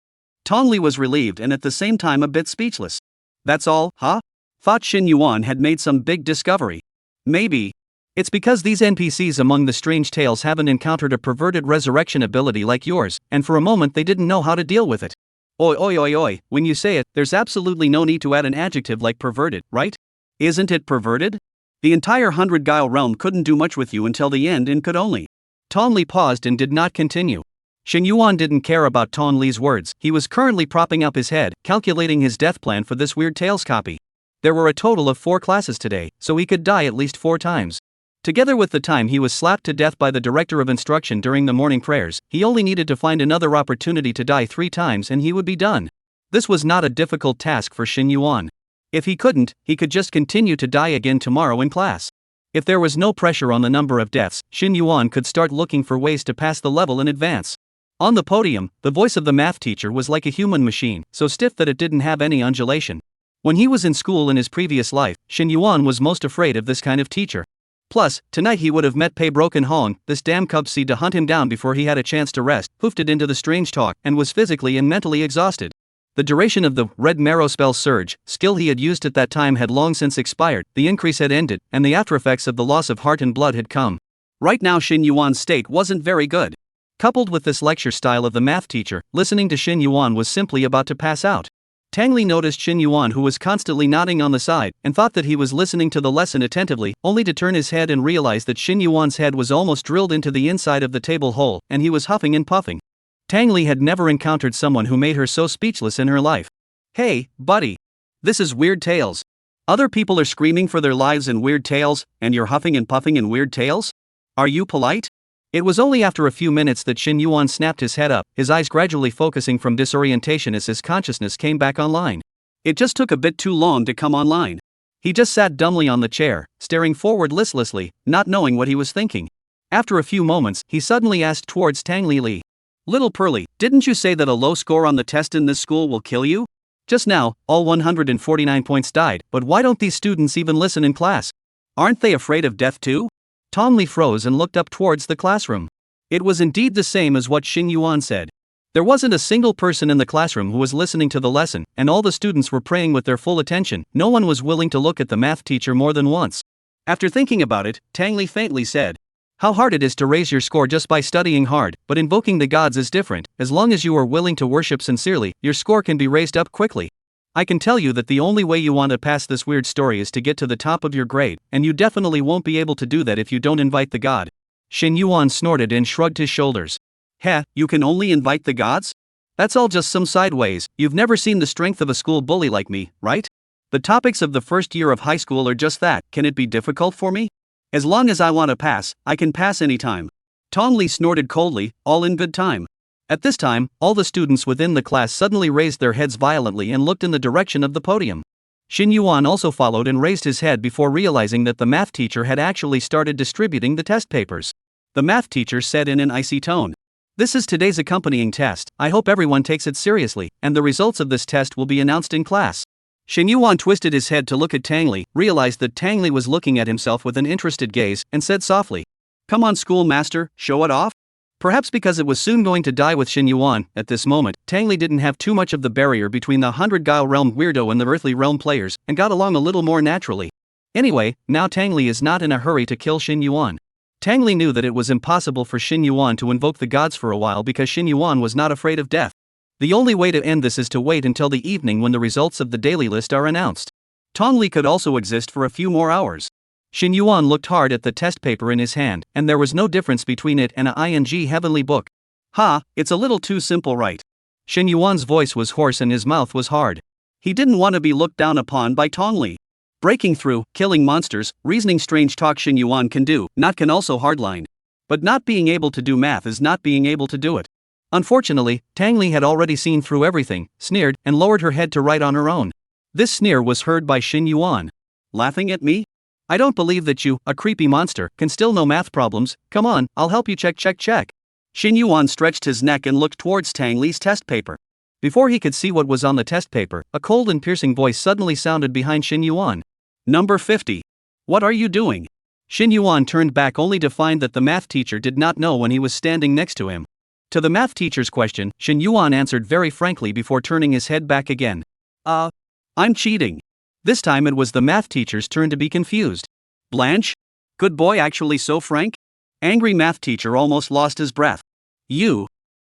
Tongli was relieved and at the same time a bit speechless. That's all, huh? Thought Shin Yuan had made some big discovery. Maybe. It's because these NPCs among the strange tales haven't encountered a perverted resurrection ability like yours, and for a moment they didn't know how to deal with it. Oi, when you say it, there's absolutely no need to add an adjective like perverted, right? Isn't it perverted? The entire 100-guile realm couldn't do much with you until the end and could only. Tongli paused and did not continue. Shin Yuan didn't care about Tongli's words. He was currently propping up his head, calculating his death plan for this weird tales copy. There were a total of 4 classes today, so he could die at least 4 times. Together with the time he was slapped to death by the director of instruction during the morning prayers, he only needed to find another opportunity to die 3 times and he would be done. This was not a difficult task for Shin Yuan. If he couldn't, he could just continue to die again tomorrow in class. If there was no pressure on the number of deaths, Shin Yuan could start looking for ways to pass the level in advance. On the podium, the voice of the math teacher was like a human machine, so stiff that it didn't have any undulation. When he was in school in his previous life, Shin Yuan was most afraid of this kind of teacher. Plus, tonight he would have met Pei Broken Hong, this damn cub seed, to hunt him down before he had a chance to rest, hoofed it into the strange talk, and was physically and mentally exhausted. The duration of the red marrow spell surge skill he had used at that time had long since expired, the increase had ended, and the aftereffects of the loss of heart and blood had come. Right now Shin Yuan's state wasn't very good. Coupled with this lecture style of the math teacher, listening to Shin Yuan was simply about to pass out. Tangli noticed Shin Yuan, who was constantly nodding on the side, and thought that he was listening to the lesson attentively, only to turn his head and realize that Shin Yuan's head was almost drilled into the inside of the table hole, and he was huffing and puffing. Tangli had never encountered someone who made her so speechless in her life. Hey, buddy. This is Weird Tales. Other people are screaming for their lives in Weird Tales, and you're huffing and puffing in Weird Tales? Are you polite? It was only after a few minutes that Shin Yuan snapped his head up, his eyes gradually focusing from disorientation as his consciousness came back online. It just took a bit too long to come online. He just sat dumbly on the chair, staring forward listlessly, not knowing what he was thinking. After a few moments, he suddenly asked towards Tangli Li. Little Pearly, didn't you say that a low score on the test in this school will kill you? Just now, all 149 points died, but why don't these students even listen in class? Aren't they afraid of death too? Tongli froze and looked up towards the classroom. It was indeed the same as what Shin Yuan said. There wasn't a single person in the classroom who was listening to the lesson, and all the students were praying with their full attention. No one was willing to look at the math teacher more than once. After thinking about it, Tangli faintly said, "How hard it is to raise your score just by studying hard, but invoking the gods is different. As long as you are willing to worship sincerely, your score can be raised up quickly. I can tell you that the only way you want to pass this weird story is to get to the top of your grade, and you definitely won't be able to do that if you don't invite the god." Shin Yuan snorted and shrugged his shoulders. Heh, you can only invite the gods? That's all just some sideways. You've never seen the strength of a school bully like me, right? The topics of the first year of high school are just that. Can it be difficult for me? As long as I want to pass, I can pass anytime. Tongli snorted coldly, all in good time. At this time, all the students within the class suddenly raised their heads violently and looked in the direction of the podium. Shin Yuan also followed and raised his head before realizing that the math teacher had actually started distributing the test papers. The math teacher said in an icy tone, "This is today's accompanying test. I hope everyone takes it seriously, and the results of this test will be announced in class." Shin Yuan twisted his head to look at Tangli, realized that Tangli was looking at himself with an interested gaze, and said softly, "Come on, schoolmaster, show it off." Perhaps because it was soon going to die with Shin Yuan, at this moment, Tangli didn't have too much of the barrier between the 100-guile realm weirdo and the earthly realm players, and got along a little more naturally. Anyway, now Tangli is not in a hurry to kill Shin Yuan. Tang Li knew that it was impossible for Xin Yuan to invoke the gods for a while because Xin Yuan was not afraid of death. The only way to end this is to wait until the evening when the results of the daily list are announced. Tong Li could also exist for a few more hours. Xin Yuan looked hard at the test paper in his hand, and there was no difference between it and a ING heavenly book. Ha, it's a little too simple, right? Xin Yuan's voice was hoarse and his mouth was hard. He didn't want to be looked down upon by Tong Li. Breaking through, killing monsters, reasoning strange talk Xin Yuan can do, not can also hardline. But not being able to do math is not being able to do it. Unfortunately, Tang Li had already seen through everything, sneered, and lowered her head to write on her own. This sneer was heard by Xin Yuan. Laughing at me? I don't believe that you, a creepy monster, can still know math problems. Come on, I'll help you check. Xin Yuan stretched his neck and looked towards Tang Li's test paper. Before he could see what was on the test paper, a cold and piercing voice suddenly sounded behind Xin Yuan. Number 50. What are you doing? Xin Yuan turned back only to find that the math teacher did not know when he was standing next to him. To the math teacher's question, Xin Yuan answered very frankly before turning his head back again. I'm cheating. This time it was the math teacher's turn to be confused. Blanche? Good boy, actually so frank? Angry math teacher almost lost his breath.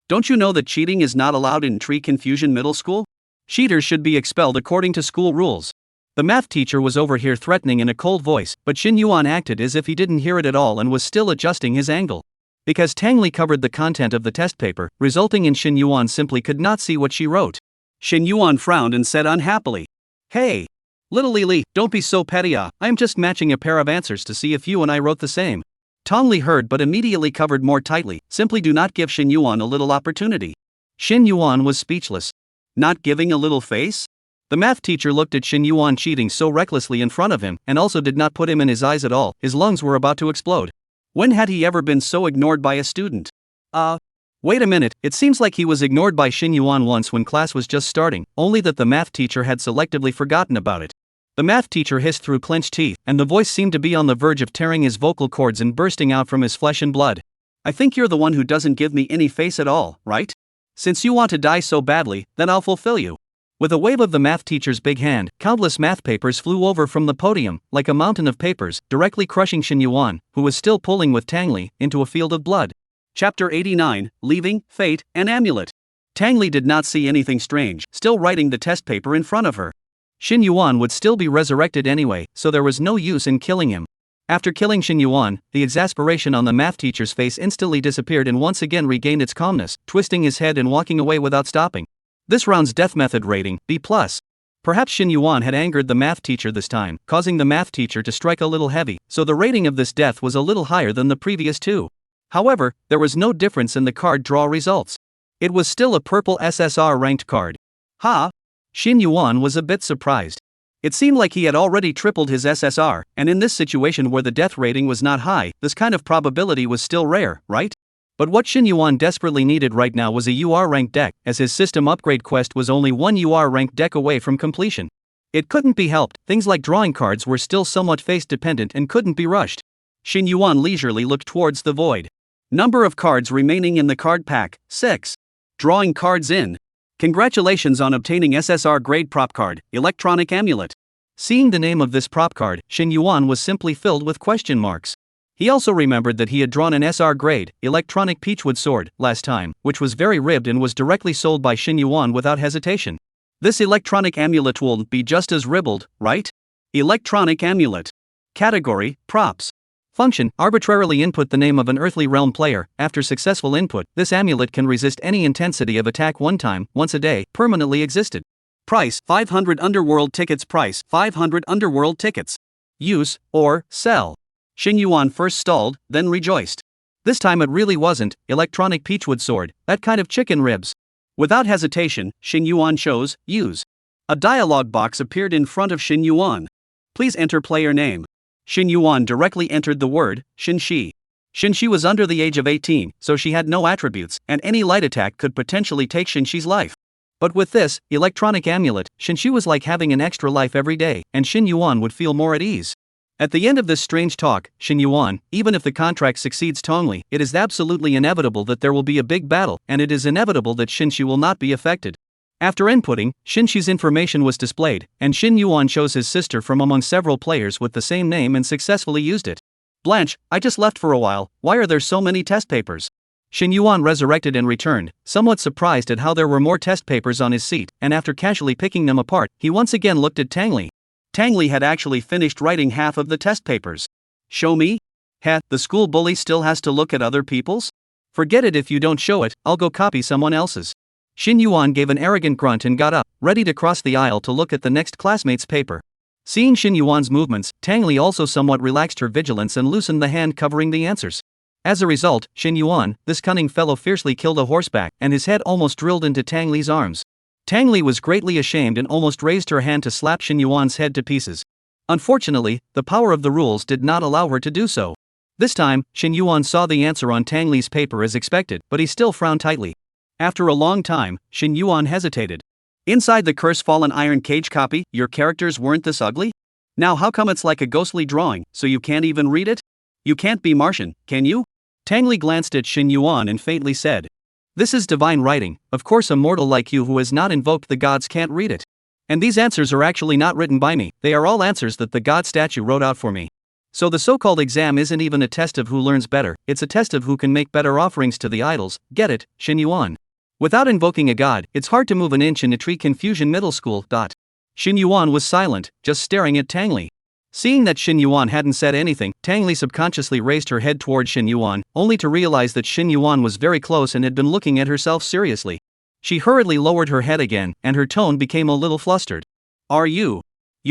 Don't you know that cheating is not allowed in Tree Confusion Middle School? Cheaters should be expelled according to school rules. The math teacher was over here threatening in a cold voice, but Xin Yuan acted as if he didn't hear it at all and was still adjusting his angle. Because Tang Li covered the content of the test paper, resulting in Xin Yuan simply could not see what she wrote. Xin Yuan frowned and said unhappily, "Hey, little Lily, don't be so petty. I am just matching a pair of answers to see if you and I wrote the same." Tong Li heard but immediately covered more tightly. Simply do not give Xin Yuan a little opportunity. Xin Yuan was speechless. Not giving a little face? The math teacher looked at Xin Yuan cheating so recklessly in front of him, and also did not put him in his eyes at all. His lungs were about to explode. When had he ever been so ignored by a student? Wait a minute, it seems like he was ignored by Xin Yuan once when class was just starting, only that the math teacher had selectively forgotten about it. The math teacher hissed through clenched teeth, and the voice seemed to be on the verge of tearing his vocal cords and bursting out from his flesh and blood. I think you're the one who doesn't give me any face at all, right? Since you want to die so badly, then I'll fulfill you. With a wave of the math teacher's big hand, countless math papers flew over from the podium, like a mountain of papers, directly crushing Xin Yuan, who was still pulling with Tang Li, into a field of blood. Chapter 89, Leaving, Fate, and Amulet. Tang Li did not see anything strange, still writing the test paper in front of her. Xin Yuan would still be resurrected anyway, so there was no use in killing him. After killing Xin Yuan, the exasperation on the math teacher's face instantly disappeared and once again regained its calmness, twisting his head and walking away without stopping. This round's death method rating, B+. Perhaps Xin Yuan had angered the math teacher this time, causing the math teacher to strike a little heavy, so the rating of this death was a little higher than the previous two. However, there was no difference in the card draw results. It was still a purple SSR ranked card. Xin Yuan was a bit surprised. It seemed like he had already tripled his SSR, and in this situation where the death rating was not high, this kind of probability was still rare, right? But what Xin Yuan desperately needed right now was a UR ranked deck, as his system upgrade quest was only one UR ranked deck away from completion. It couldn't be helped, things like drawing cards were still somewhat face dependent and couldn't be rushed. Xin Yuan leisurely looked towards the void. Number of cards remaining in the card pack, 6. Drawing cards in. Congratulations on obtaining SSR grade prop card, Electronic Amulet. Seeing the name of this prop card, Xin Yuan was simply filled with question marks. He also remembered that he had drawn an SR grade, Electronic Peachwood Sword, last time, which was very ribbed and was directly sold by Xin Yuan without hesitation. This Electronic Amulet will be just as ribbled, right? Electronic Amulet. Category, Props. Function, arbitrarily input the name of an earthly realm player. After successful input, this amulet can resist any intensity of attack one time, once a day, permanently existed. Price, 500 Underworld tickets. Price, 500 Underworld tickets. Use, or, sell. Xin Yuan first stalled, then rejoiced. This time it really wasn't, Electronic Peachwood Sword, that kind of chicken ribs. Without hesitation, Xin Yuan chose, use. A dialog box appeared in front of Xin Yuan. Please enter player name. Xin Yuan directly entered the word, Xinshi. Xinshi was under the age of 18, so she had no attributes, and any light attack could potentially take Xinshi's life. But with this, Electronic Amulet, Xinshi was like having an extra life every day, and Xin Yuan would feel more at ease. At the end of this strange talk, Xin Yuan, even if the contract succeeds Tong Li, it is absolutely inevitable that there will be a big battle, and it is inevitable that Xinshi will not be affected. After inputting, Xinshi's information was displayed, and Xin Yuan chose his sister from among several players with the same name and successfully used it. Blanche, I just left for a while, why are there so many test papers? Shin Yuan resurrected and returned, somewhat surprised at how there were more test papers on his seat, and after casually picking them apart, he once again looked at Tang Li. Tang Li had actually finished writing half of the test papers. Show me? The school bully still has to look at other people's? Forget it, if you don't show it, I'll go copy someone else's. Shin Yuan gave an arrogant grunt and got up, ready to cross the aisle to look at the next classmate's paper. Seeing Shin Yuan's movements, Tang Li also somewhat relaxed her vigilance and loosened the hand covering the answers. As a result, Shin Yuan, this cunning fellow, fiercely killed a horseback, and his head almost drilled into Tang Li's arms. Tang Li was greatly ashamed and almost raised her hand to slap Shin Yuan's head to pieces. Unfortunately, the power of the rules did not allow her to do so. This time, Shin Yuan saw the answer on Tang Li's paper as expected, but he still frowned tightly. After a long time, Shin Yuan hesitated. Inside the curse-fallen iron cage copy, your characters weren't this ugly? Now how come it's like a ghostly drawing, so you can't even read it? You can't be Martian, can you? Tang Li glanced at Shin Yuan and faintly said, "This is divine writing, of course a mortal like you who has not invoked the gods can't read it. And these answers are actually not written by me, they are all answers that the god statue wrote out for me. So the so-called exam isn't even a test of who learns better, it's a test of who can make better offerings to the idols, get it, Shin Yuan? Without invoking a god, it's hard to move an inch in a tree. Confusion Middle School. Shin Yuan was silent, just staring at Tang Li. Seeing that Shin Yuan hadn't said anything, Tang Li subconsciously raised her head toward Shin Yuan, only to realize that Shin Yuan was very close and had been looking at herself seriously. She hurriedly lowered her head again, and her tone became a little flustered. Are you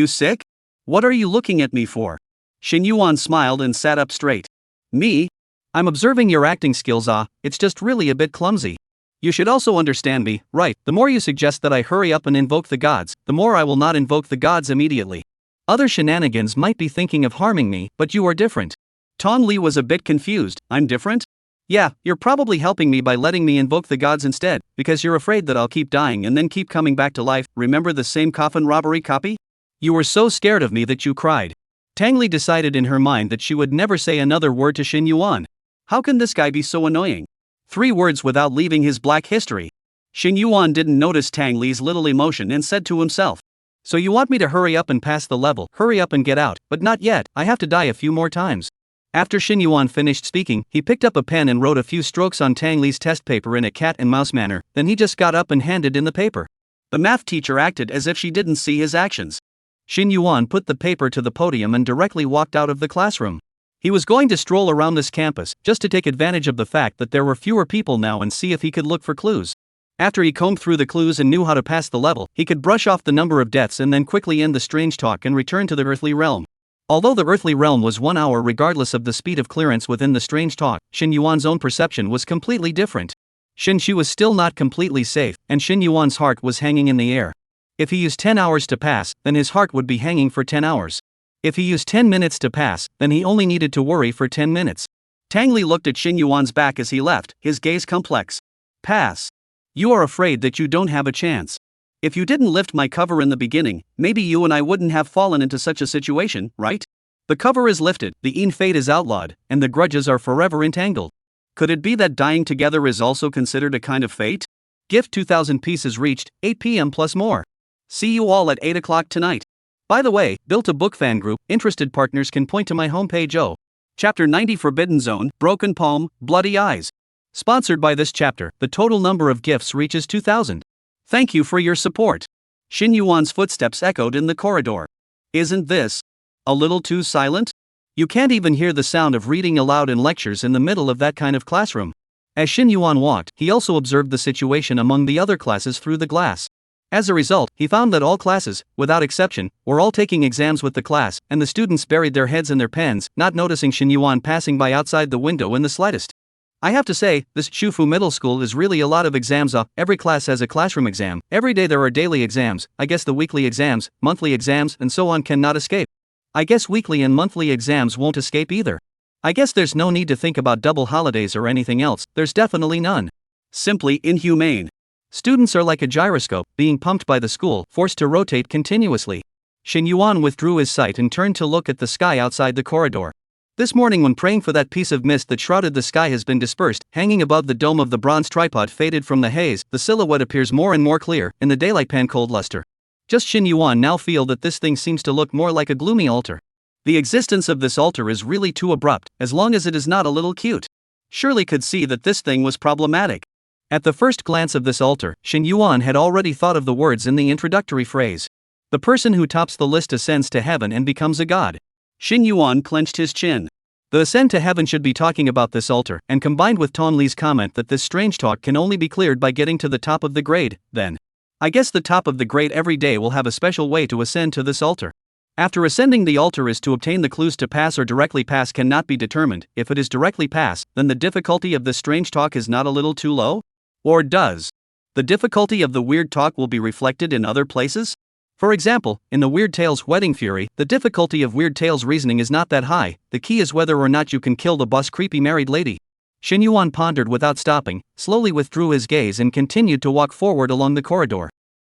sick? What are you looking at me for? Shin Yuan smiled and sat up straight. Me? I'm observing your acting skills. It's just really a bit clumsy. You should also understand me, right? The more you suggest that I hurry up and invoke the gods, the more I will not invoke the gods immediately. Other shenanigans might be thinking of harming me, but you are different. Tong Li was a bit confused. I'm different? Yeah, you're probably helping me by letting me invoke the gods instead, because you're afraid that I'll keep dying and then keep coming back to life. Remember the same coffin robbery copy? You were so scared of me that you cried. Tang Li decided in her mind that she would never say another word to Shin Yuan. How can this guy be so annoying? 3 words without leaving his black history. Shin Yuan didn't notice Tang Li's little emotion and said to himself, "So you want me to hurry up and pass the level, hurry up and get out, but not yet, I have to die a few more times." After Shin Yuan finished speaking, he picked up a pen and wrote a few strokes on Tang Li's test paper in a cat and mouse manner, then he just got up and handed in the paper. The math teacher acted as if she didn't see his actions. Shin Yuan put the paper to the podium and directly walked out of the classroom. He was going to stroll around this campus, just to take advantage of the fact that there were fewer people now and see if he could look for clues. After he combed through the clues and knew how to pass the level, he could brush off the number of deaths and then quickly end the strange talk and return to the earthly realm. Although the earthly realm was 1 hour regardless of the speed of clearance within the strange talk, Shin Yuan's own perception was completely different. Shi was still not completely safe, and Shin Yuan's heart was hanging in the air. If he used 10 hours to pass, then his heart would be hanging for 10 hours. If he used 10 minutes to pass, then he only needed to worry for 10 minutes. Tang Li looked at Shin Yuan's back as he left, his gaze complex. Pass. You are afraid that you don't have a chance. If you didn't lift my cover in the beginning, maybe you and I wouldn't have fallen into such a situation, right? The cover is lifted, the Een fate is outlawed, and the grudges are forever entangled. Could it be that dying together is also considered a kind of fate? Gift 2,000 pieces reached, 8 p.m. plus more. See you all at 8 o'clock tonight. By the way, built a book fan group, interested partners can point to my homepage. Chapter 90 Forbidden Zone, Broken Palm, Bloody Eyes. Sponsored by this chapter, the total number of gifts reaches 2,000. Thank you for your support. Shin Yuan's footsteps echoed in the corridor. Isn't this a little too silent? You can't even hear the sound of reading aloud in lectures in the middle of that kind of classroom. As Shin Yuan walked, he also observed the situation among the other classes through the glass. As a result, he found that all classes, without exception, were all taking exams with the class, and the students buried their heads in their pens, not noticing Shin Yuan passing by outside the window in the slightest. I have to say, this Shufu Middle School is really a lot of exams. Every class has a classroom exam, every day there are daily exams, I guess the weekly exams, monthly exams, and so on cannot escape. I guess weekly and monthly exams won't escape either. I guess there's no need to think about double holidays or anything else, there's definitely none. Simply inhumane. Students are like a gyroscope, being pumped by the school, forced to rotate continuously. Shin Yuan withdrew his sight and turned to look at the sky outside the corridor. This morning when praying for that piece of mist that shrouded the sky has been dispersed, hanging above the dome of the bronze tripod faded from the haze, the silhouette appears more and more clear, in the daylight pan cold luster. Just Shin Yuan now feel that this thing seems to look more like a gloomy altar. The existence of this altar is really too abrupt, as long as it is not a little cute. Shirley could see that this thing was problematic. At the first glance of this altar, Shin Yuan had already thought of the words in the introductory phrase. The person who tops the list ascends to heaven and becomes a god. Shin Yuan clenched his chin. The ascend to heaven should be talking about this altar, and combined with Ton Li's comment that this strange talk can only be cleared by getting to the top of the grade, then. I guess the top of the grade every day will have a special way to ascend to this altar. After ascending the altar is to obtain the clues to pass or directly pass cannot be determined. If it is directly pass, then the difficulty of this strange talk is not a little too low? Or does the difficulty of the weird talk will be reflected in other places? For example, in the Weird Tales Wedding Fury, the difficulty of Weird Tales reasoning is not that high, the key is whether or not you can kill the boss creepy married lady. Shin Yuan pondered without stopping, slowly withdrew his gaze and continued to walk forward along the corridor.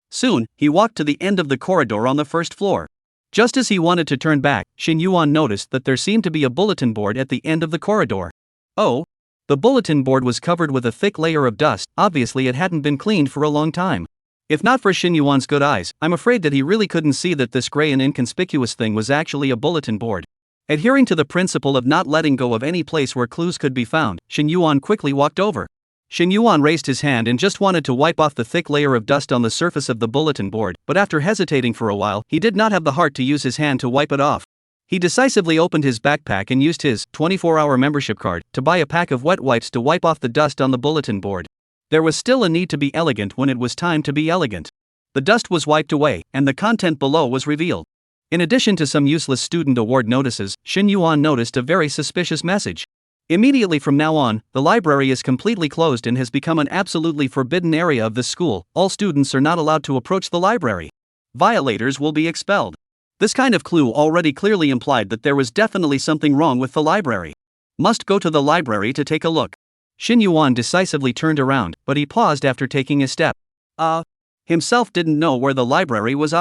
Soon, he walked to the end of the corridor on the first floor. Just as he wanted to turn back, Shin Yuan noticed that there seemed to be a bulletin board at the end of the corridor. Oh! The bulletin board was covered with a thick layer of dust, obviously it hadn't been cleaned for a long time. If not for Shin Yuan's good eyes, I'm afraid that he really couldn't see that this gray and inconspicuous thing was actually a bulletin board. Adhering to the principle of not letting go of any place where clues could be found, Shin Yuan quickly walked over. Shin Yuan raised his hand and just wanted to wipe off the thick layer of dust on the surface of the bulletin board, but after hesitating for a while, he did not have the heart to use his hand to wipe it off. He decisively opened his backpack and used his 24-hour membership card to buy a pack of wet wipes to wipe off the dust on the bulletin board. There was still a need to be elegant when it was time to be elegant. The dust was wiped away, and the content below was revealed. In addition to some useless student award notices, Shin Yuan noticed a very suspicious message. Immediately from now on, the library is completely closed and has become an absolutely forbidden area of this school. All students are not allowed to approach the library. Violators will be expelled. This kind of clue already clearly implied that there was definitely something wrong with the library. Must go to the library to take a look. Shin Yuan decisively turned around, but he paused after taking a step. Himself didn't know where the library was.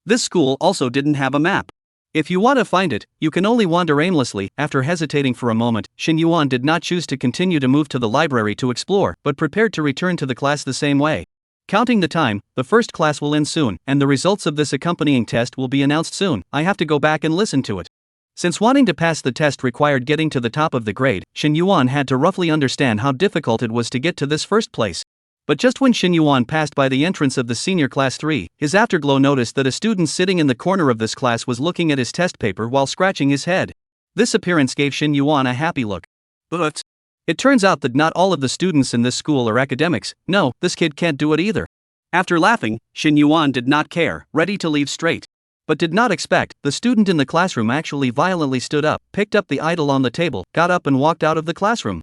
This school also didn't have a map. If you want to find it, you can only wander aimlessly. After hesitating for a moment, Shin Yuan did not choose to continue to move to the library to explore, but prepared to return to the class the same way. Counting the time, the first class will end soon, and the results of this accompanying test will be announced soon. I have to go back and listen to it. Since wanting to pass the test required getting to the top of the grade, Shin Yuan had to roughly understand how difficult it was to get to this first place. But just when Shin Yuan passed by the entrance of the senior class 3, his afterglow noticed that a student sitting in the corner of this class was looking at his test paper while scratching his head. This appearance gave Shin Yuan a happy look. But it turns out that not all of the students in this school are academics. No, this kid can't do it either. After laughing, Shin Yuan did not care, ready to leave straight. But did not expect, the student in the classroom actually violently stood up, picked up the idol on the table, got up and walked out of the classroom.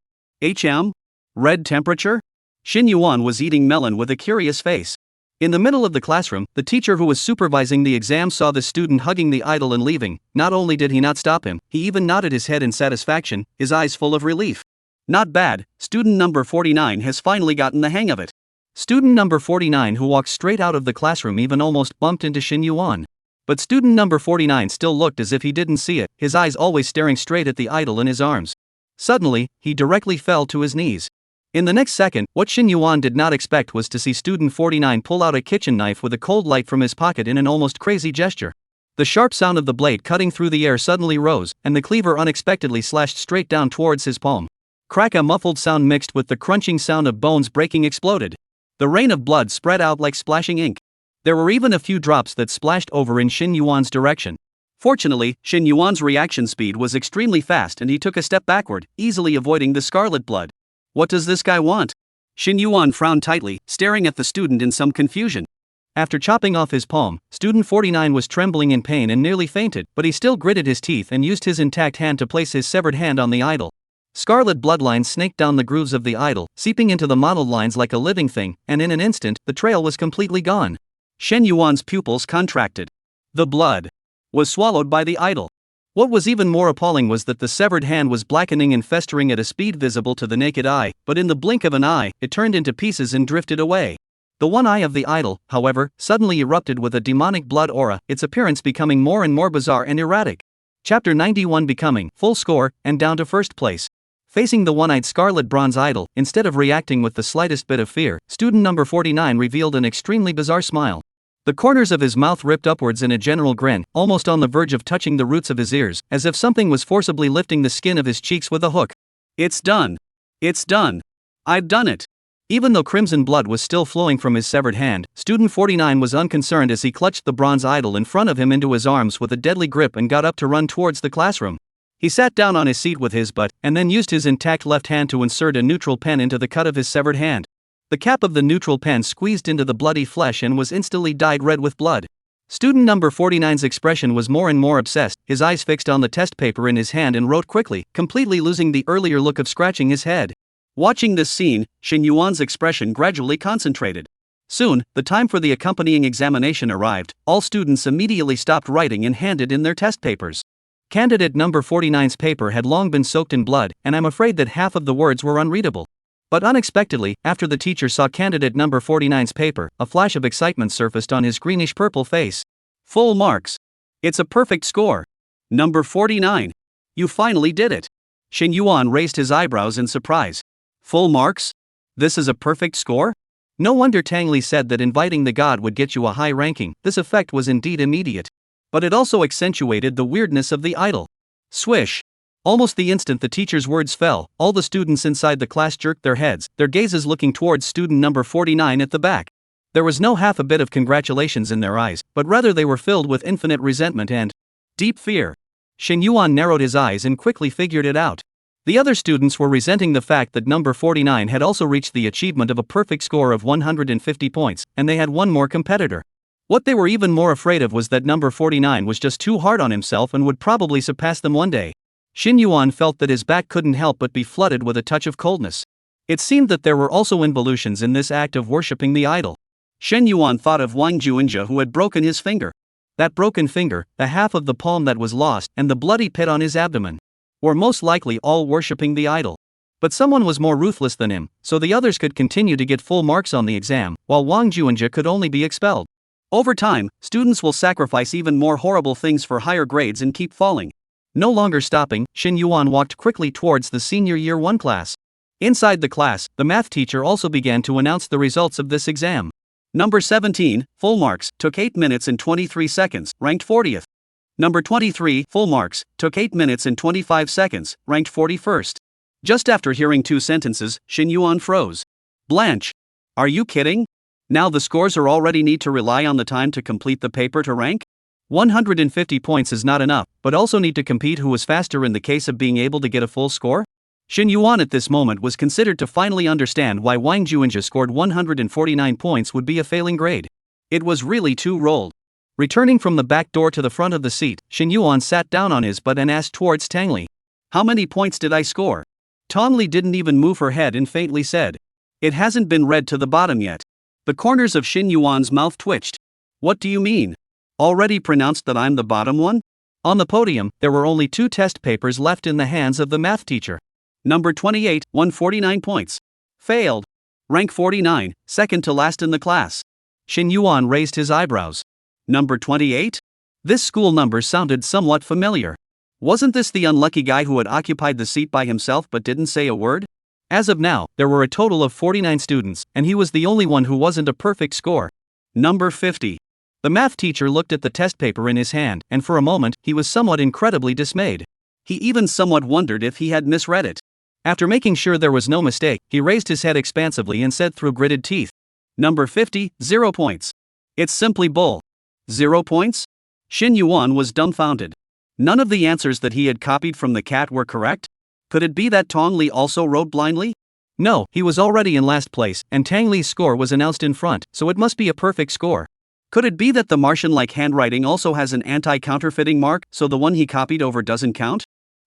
Red temperature? Shin Yuan was eating melon with a curious face. In the middle of the classroom, the teacher who was supervising the exam saw the student hugging the idol and leaving. Not only did he not stop him, he even nodded his head in satisfaction, his eyes full of relief. Not bad, student number 49 has finally gotten the hang of it. Student number 49 who walked straight out of the classroom even almost bumped into Shin Yuan. But student number 49 still looked as if he didn't see it, his eyes always staring straight at the idol in his arms. Suddenly, he directly fell to his knees. In the next second, what Shin Yuan did not expect was to see student 49 pull out a kitchen knife with a cold light from his pocket in an almost crazy gesture. The sharp sound of the blade cutting through the air suddenly rose, and the cleaver unexpectedly slashed straight down towards his palm. Crack! A muffled sound mixed with the crunching sound of bones breaking exploded. The rain of blood spread out like splashing ink. There were even a few drops that splashed over in Shin Yuan's direction. Fortunately, Shin Yuan's reaction speed was extremely fast and he took a step backward, easily avoiding the scarlet blood. What does this guy want? Shin Yuan frowned tightly, staring at the student in some confusion. After chopping off his palm, student 49 was trembling in pain and nearly fainted, but he still gritted his teeth and used his intact hand to place his severed hand on the idol. Scarlet bloodlines snaked down the grooves of the idol, seeping into the modeled lines like a living thing, and in an instant, the trail was completely gone. Shen Yuan's pupils contracted. The blood was swallowed by the idol. What was even more appalling was that the severed hand was blackening and festering at a speed visible to the naked eye, but in the blink of an eye, it turned into pieces and drifted away. The one eye of the idol, however, suddenly erupted with a demonic blood aura, its appearance becoming more and more bizarre and erratic. Chapter 91 becoming full score and down to first place. Facing the one-eyed scarlet bronze idol, instead of reacting with the slightest bit of fear, student number 49 revealed an extremely bizarre smile. The corners of his mouth ripped upwards in a general grin, almost on the verge of touching the roots of his ears, as if something was forcibly lifting the skin of his cheeks with a hook. It's done. It's done. I've done it. Even though crimson blood was still flowing from his severed hand, Student 49 was unconcerned as he clutched the bronze idol in front of him into his arms with a deadly grip and got up to run towards the classroom. He sat down on his seat with his butt, and then used his intact left hand to insert a neutral pen into the cut of his severed hand. The cap of the neutral pen squeezed into the bloody flesh and was instantly dyed red with blood. Student number 49's expression was more and more obsessed, his eyes fixed on the test paper in his hand, and wrote quickly, completely losing the earlier look of scratching his head. Watching this scene, Shin Yuan's expression gradually concentrated. Soon, the time for the accompanying examination arrived. All students immediately stopped writing and handed in their test papers. Candidate number 49's paper had long been soaked in blood, and I'm afraid that half of the words were unreadable. But unexpectedly, after the teacher saw candidate number 49's paper, a flash of excitement surfaced on his greenish-purple face. Full marks. It's a perfect score. Number 49. You finally did it. Shin Yuan raised his eyebrows in surprise. Full marks? This is a perfect score? No wonder Tang Li said that inviting the god would get you a high ranking. This effect was indeed immediate. But it also accentuated the weirdness of the idol. Swish! Almost the instant the teacher's words fell, all the students inside the class jerked their heads, their gazes looking towards student number 49 at the back. There was no half a bit of congratulations in their eyes, but rather they were filled with infinite resentment and deep fear. Shin Yuan narrowed his eyes and quickly figured it out. The other students were resenting the fact that number 49 had also reached the achievement of a perfect score of 150 points, and they had one more competitor. What they were even more afraid of was that number 49 was just too hard on himself and would probably surpass them one day. Shin Yuan felt that his back couldn't help but be flooded with a touch of coldness. It seemed that there were also involutions in this act of worshipping the idol. Shin Yuan thought of Wang Juinja, who had broken his finger. That broken finger, the half of the palm that was lost, and the bloody pit on his abdomen were most likely all worshipping the idol. But someone was more ruthless than him, so the others could continue to get full marks on the exam, while Wang Juinja could only be expelled. Over time, students will sacrifice even more horrible things for higher grades and keep falling. No longer stopping, Shin Yuan walked quickly towards the senior year 1 class. Inside the class, the math teacher also began to announce the results of this exam. Number 17, full marks, took 8 minutes and 23 seconds, ranked 40th. Number 23, full marks, took 8 minutes and 25 seconds, ranked 41st. Just after hearing 2 sentences, Shin Yuan froze. Blanche. Are you kidding? Now the scores are already need to rely on the time to complete the paper to rank? 150 points is not enough, but also need to compete who was faster in the case of being able to get a full score? Shin Yuan at this moment was considered to finally understand why Wang Juinja scored 149 points would be a failing grade. It was really too rolled. Returning from the back door to the front of the seat, Shin Yuan sat down on his butt and asked towards Tang Li. How many points did I score? Tang Li didn't even move her head and faintly said. It hasn't been read to the bottom yet. The corners of Shin Yuan's mouth twitched. What do you mean? Already pronounced that I'm the bottom one? On the podium, there were only 2 test papers left in the hands of the math teacher. Number 28, 149 points. Failed. Rank 49, second to last in the class. Shin Yuan raised his eyebrows. Number 28? This school number sounded somewhat familiar. Wasn't this the unlucky guy who had occupied the seat by himself but didn't say a word? As of now, there were a total of 49 students, and he was the only one who wasn't a perfect score. Number 50. The math teacher looked at the test paper in his hand, and for a moment, he was somewhat incredibly dismayed. He even somewhat wondered if he had misread it. After making sure there was no mistake, he raised his head expansively and said through gritted teeth. Number 50, 0 points. It's simply bull. 0 points? Shin Yuan was dumbfounded. None of the answers that he had copied from the cat were correct? Could it be that Tang Li also wrote blindly? No, he was already in last place, and Tang Li's score was announced in front, so it must be a perfect score. Could it be that the Martian-like handwriting also has an anti-counterfeiting mark, so the one he copied over doesn't count?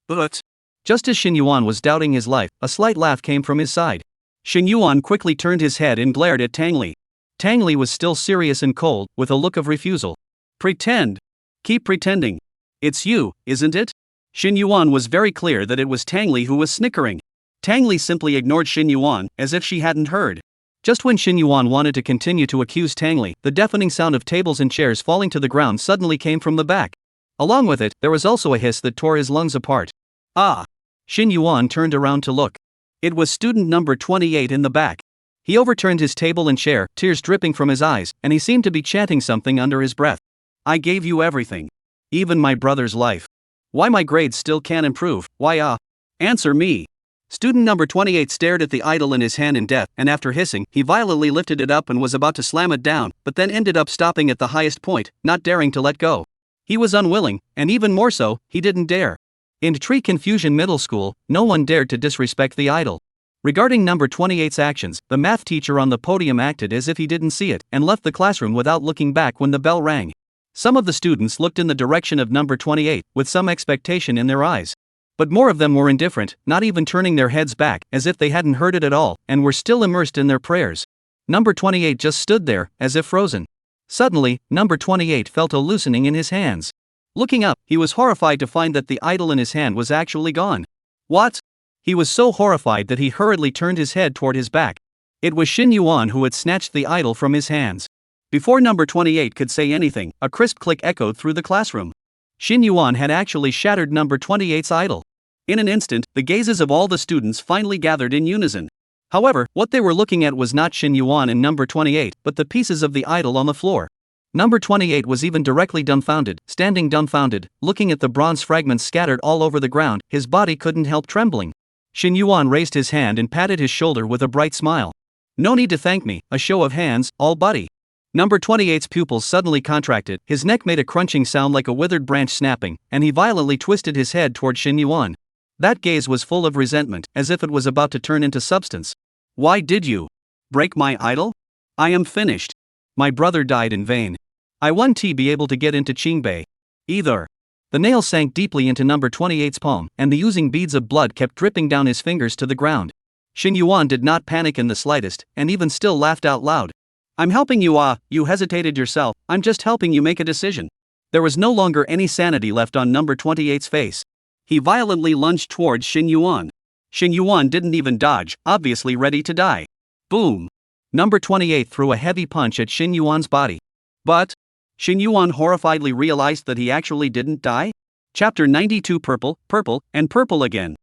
But just as Shin Yuan was doubting his life, a slight laugh came from his side. Shin Yuan quickly turned his head and glared at Tang Li. Tang Li was still serious and cold, with a look of refusal. Pretend. Keep pretending. It's you, isn't it? Shin Yuan was very clear that it was Tang Li who was snickering. Tang Li simply ignored Shin Yuan, as if she hadn't heard. Just when Shin Yuan wanted to continue to accuse Tang Li, the deafening sound of tables and chairs falling to the ground suddenly came from the back. Along with it, there was also a hiss that tore his lungs apart. Ah! Shin Yuan turned around to look. It was student number 28 in the back. He overturned his table and chair, tears dripping from his eyes, and he seemed to be chanting something under his breath. I gave you everything. Even my brother's life. Why my grades still can't improve? Why Answer me. Student number 28 stared at the idol in his hand in death, and after hissing, he violently lifted it up and was about to slam it down, but then ended up stopping at the highest point, not daring to let go. He was unwilling, and even more so, he didn't dare. In Tree Confusion Middle School, no one dared to disrespect the idol. Regarding number 28's actions, the math teacher on the podium acted as if he didn't see it, and left the classroom without looking back when the bell rang. Some of the students looked in the direction of number 28, with some expectation in their eyes. But more of them were indifferent, not even turning their heads back, as if they hadn't heard it at all, and were still immersed in their prayers. Number 28 just stood there, as if frozen. Suddenly, number 28 felt a loosening in his hands. Looking up, he was horrified to find that the idol in his hand was actually gone. What? He was so horrified that he hurriedly turned his head toward his back. It was Shin Yuan who had snatched the idol from his hands. Before number 28 could say anything, a crisp click echoed through the classroom. Shin Yuan had actually shattered number 28's idol. In an instant, the gazes of all the students finally gathered in unison. However, what they were looking at was not Shin Yuan and number 28, but the pieces of the idol on the floor. Number 28 was even directly dumbfounded, standing dumbfounded, looking at the bronze fragments scattered all over the ground. His body couldn't help trembling. Shin Yuan raised his hand and patted his shoulder with a bright smile. No need to thank me, a show of hands, all buddy. Number 28's pupils suddenly contracted, his neck made a crunching sound like a withered branch snapping, and he violently twisted his head toward Shin Yuan. That gaze was full of resentment, as if it was about to turn into substance. Why did you break my idol? I am finished. My brother died in vain. I won't be able to get into Qingbei either. The nail sank deeply into number 28's palm, and the oozing beads of blood kept dripping down his fingers to the ground. Shin Yuan did not panic in the slightest, and even still laughed out loud. I'm helping you you hesitated yourself, I'm just helping you make a decision. There was no longer any sanity left on number 28's face. He violently lunged towards Shin Yuan. Shin Yuan didn't even dodge, obviously ready to die. Boom! Number 28 threw a heavy punch at Shin Yuan's body. But Shin Yuan horrifiedly realized that he actually didn't die? Chapter 92 Purple, Purple, and Purple again.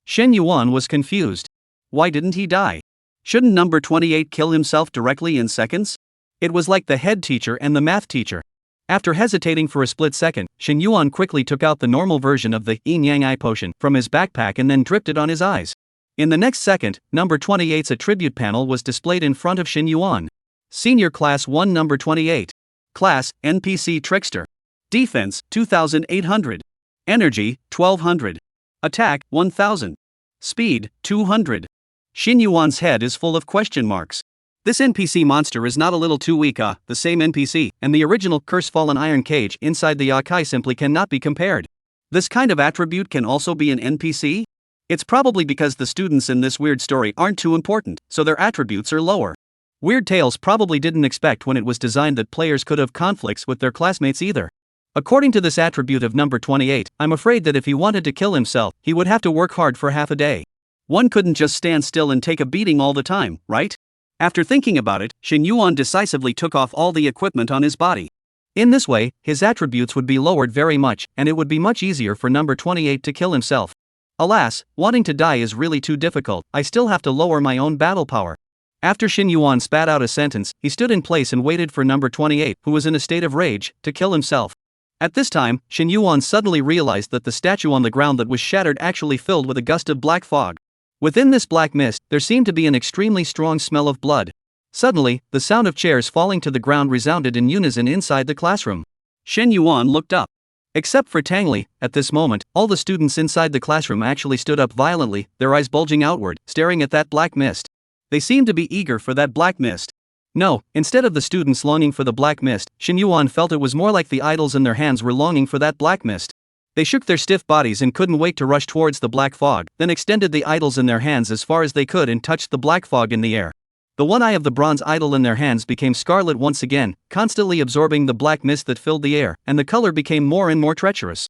Shin Yuan was confused. Why didn't he die? Shouldn't number 28 kill himself directly in seconds? It was like the head teacher and the math teacher. After hesitating for a split second, Shin Yuan quickly took out the normal version of the Yin Yang Eye potion from his backpack and then dripped it on his eyes. In the next second, number 28's attribute panel was displayed in front of Shin Yuan. Senior Class 1 Number 28. Class, NPC Trickster. Defense, 2800. Energy, 1200. Attack, 1000. Speed, 200. Shin Yuan's head is full of question marks. This NPC monster is not a little too weak, the same NPC, and the original Curse-Fallen Iron Cage inside the Yakai simply cannot be compared. This kind of attribute can also be an NPC? It's probably because the students in this weird story aren't too important, so their attributes are lower. Weird Tales probably didn't expect when it was designed that players could have conflicts with their classmates either. According to this attribute of number 28, I'm afraid that if he wanted to kill himself, he would have to work hard for half a day. One couldn't just stand still and take a beating all the time, right? After thinking about it, Shin Yuan decisively took off all the equipment on his body. In this way, his attributes would be lowered very much, and it would be much easier for number 28 to kill himself. Alas, wanting to die is really too difficult, I still have to lower my own battle power. After Shin Yuan spat out a sentence, he stood in place and waited for number 28, who was in a state of rage, to kill himself. At this time, Shin Yuan suddenly realized that the statue on the ground that was shattered actually filled with a gust of black fog. Within this black mist, there seemed to be an extremely strong smell of blood. Suddenly, the sound of chairs falling to the ground resounded in unison inside the classroom. Shin Yuan looked up. Except for Tang Li, at this moment, all the students inside the classroom actually stood up violently, their eyes bulging outward, staring at that black mist. They seemed to be eager for that black mist. No, instead of the students longing for the black mist, Shin Yuan felt it was more like the idols in their hands were longing for that black mist. They shook their stiff bodies and couldn't wait to rush towards the black fog, then extended the idols in their hands as far as they could and touched the black fog in the air. The one eye of the bronze idol in their hands became scarlet once again, constantly absorbing the black mist that filled the air, and the color became more and more treacherous.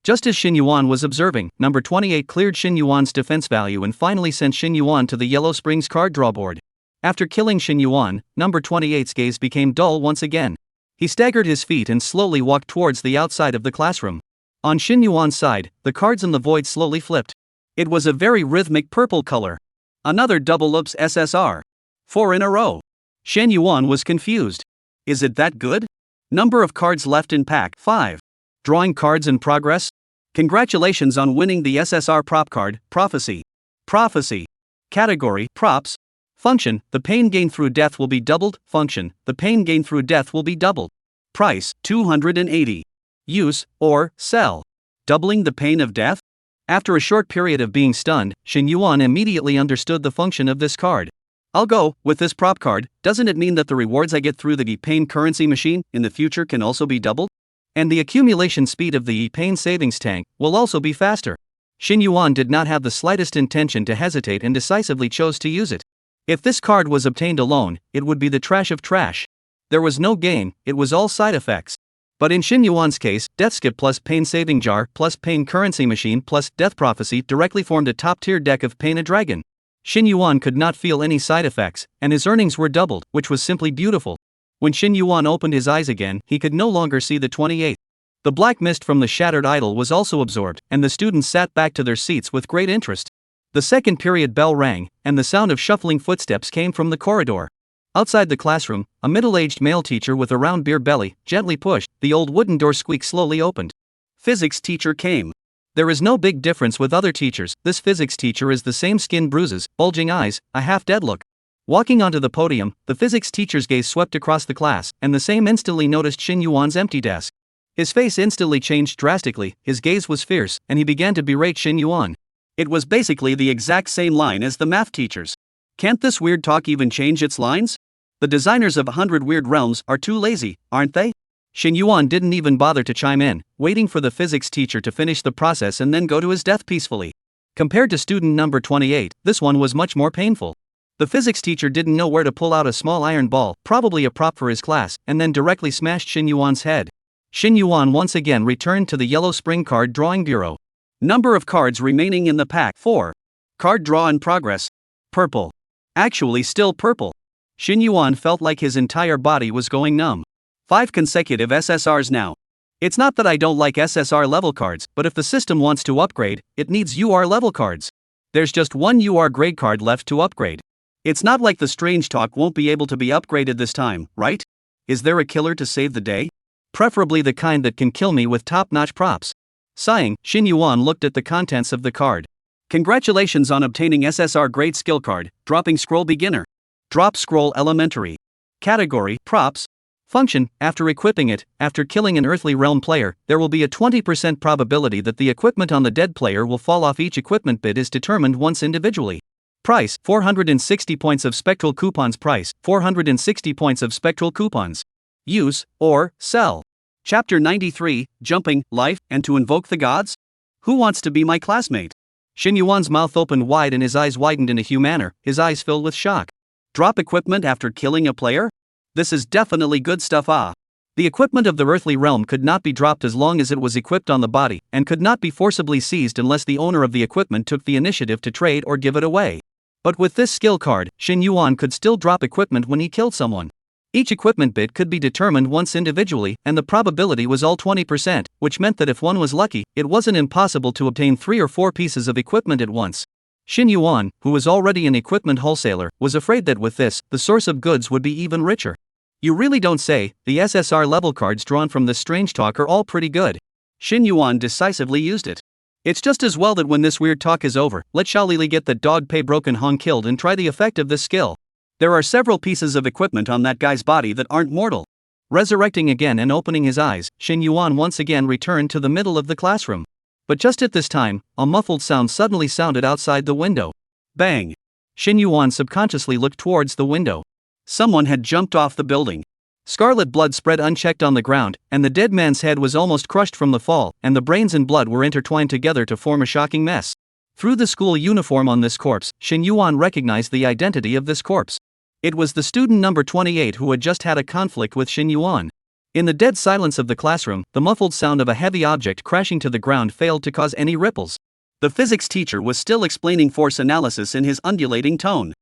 Just as Shin Yuan was observing, number 28 cleared Shin Yuan's defense value and finally sent Shin Yuan to the Yellow Springs card draw board. After killing Shin Yuan, number 28's gaze became dull once again. He staggered his feet and slowly walked towards the outside of the classroom. On Shin Yuan's side, the cards in the void slowly flipped. It was a very rhythmic purple color. Another double oops SSR. 4 in a row. Shen Yuan was confused. Is it that good? Number of cards left in pack 5. Drawing cards in progress? Congratulations on winning the SSR prop card, Prophecy. Prophecy. Category, Props. Function, the pain gained through death will be doubled. Function, the pain gained through death will be doubled. Price, 280. Use, or, sell. Doubling the pain of death? After a short period of being stunned, Shen Yuan immediately understood the function of this card. I'll go with this prop card. Doesn't it mean that the rewards I get through the E-Pain currency machine in the future can also be doubled? And the accumulation speed of the E-Pain savings tank will also be faster. Shen Yuan did not have the slightest intention to hesitate and decisively chose to use it. If this card was obtained alone, it would be the trash of trash. There was no gain, it was all side effects. But in Shen Yuan's case, Death Skip plus Pain Saving Jar plus Pain Currency Machine plus Death Prophecy directly formed a top-tier deck of Pain a Dragon. Shen Yuan could not feel any side effects, and his earnings were doubled, which was simply beautiful. When Shen Yuan opened his eyes again, he could no longer see the 28th. The black mist from the shattered idol was also absorbed, and the students sat back to their seats with great interest. The second period bell rang, and the sound of shuffling footsteps came from the corridor. Outside the classroom, a middle-aged male teacher with a round beer belly gently pushed, the old wooden door squeak slowly opened. Physics teacher came. There is no big difference with other teachers. This physics teacher is the same: skin bruises, bulging eyes, a half-dead look. Walking onto the podium, the physics teacher's gaze swept across the class, and the same instantly noticed Shen Yuan's empty desk. His face instantly changed drastically, his gaze was fierce, and he began to berate Shen Yuan. It was basically the exact same line as the math teacher's. Can't this weird talk even change its lines? The designers of 100 Weird Realms are too lazy, aren't they? Shen Yuan didn't even bother to chime in, waiting for the physics teacher to finish the process and then go to his death peacefully. Compared to student number 28, this one was much more painful. The physics teacher didn't know where to pull out a small iron ball, probably a prop for his class, and then directly smashed Shen Yuan's head. Shen Yuan once again returned to the yellow spring card drawing bureau. Number of cards remaining in the pack 4. Card draw in progress. Purple. Actually still purple. Shen Yuan felt like his entire body was going numb. 5 consecutive SSRs now. It's not that I don't like SSR level cards, but if the system wants to upgrade, it needs UR level cards. There's just one UR grade card left to upgrade. It's not like the strange talk won't be able to be upgraded this time, right? Is there a killer to save the day? Preferably the kind that can kill me with top-notch props. Sighing, Shen Yuan looked at the contents of the card. Congratulations on obtaining SSR grade skill card, dropping scroll beginner. Drop scroll elementary. Category, props. Function, after equipping it, after killing an earthly realm player, there will be a 20% probability that the equipment on the dead player will fall off. Each equipment bit is determined once individually. Price, 460 points of spectral coupons. Price, 460 points of spectral coupons. Use, or, sell. Chapter 93, Jumping, Life, and to Invoke the Gods? Who wants to be my classmate? Shen Yuan's mouth opened wide and his eyes widened in a Hugh manner, his eyes filled with shock. Drop equipment after killing a player? This is definitely good stuff. The equipment of the earthly realm could not be dropped as long as it was equipped on the body, and could not be forcibly seized unless the owner of the equipment took the initiative to trade or give it away. But with this skill card, Shen Yuan could still drop equipment when he killed someone. Each equipment bit could be determined once individually, and the probability was all 20%, which meant that if one was lucky, it wasn't impossible to obtain 3 or 4 pieces of equipment at once. Shen Yuan, who was already an equipment wholesaler, was afraid that with this, the source of goods would be even richer. You really don't say. The SSR level cards drawn from this strange talk are all pretty good. Shen Yuan decisively used it. It's just as well that when this weird talk is over, let Xiaolili get that dog Pei Broken Hong killed and try the effect of this skill. There are several pieces of equipment on that guy's body that aren't mortal. Resurrecting again and opening his eyes, Shen Yuan once again returned to the middle of the classroom. But just at this time, a muffled sound suddenly sounded outside the window. Bang! Shen Yuan subconsciously looked towards the window. Someone had jumped off the building. Scarlet blood spread unchecked on the ground, and the dead man's head was almost crushed from the fall, and the brains and blood were intertwined together to form a shocking mess. Through the school uniform on this corpse, Shen Yuan recognized the identity of this corpse. It was the student number 28 who had just had a conflict with Shen Yuan. In the dead silence of the classroom, the muffled sound of a heavy object crashing to the ground failed to cause any ripples. The physics teacher was still explaining force analysis in his undulating tone.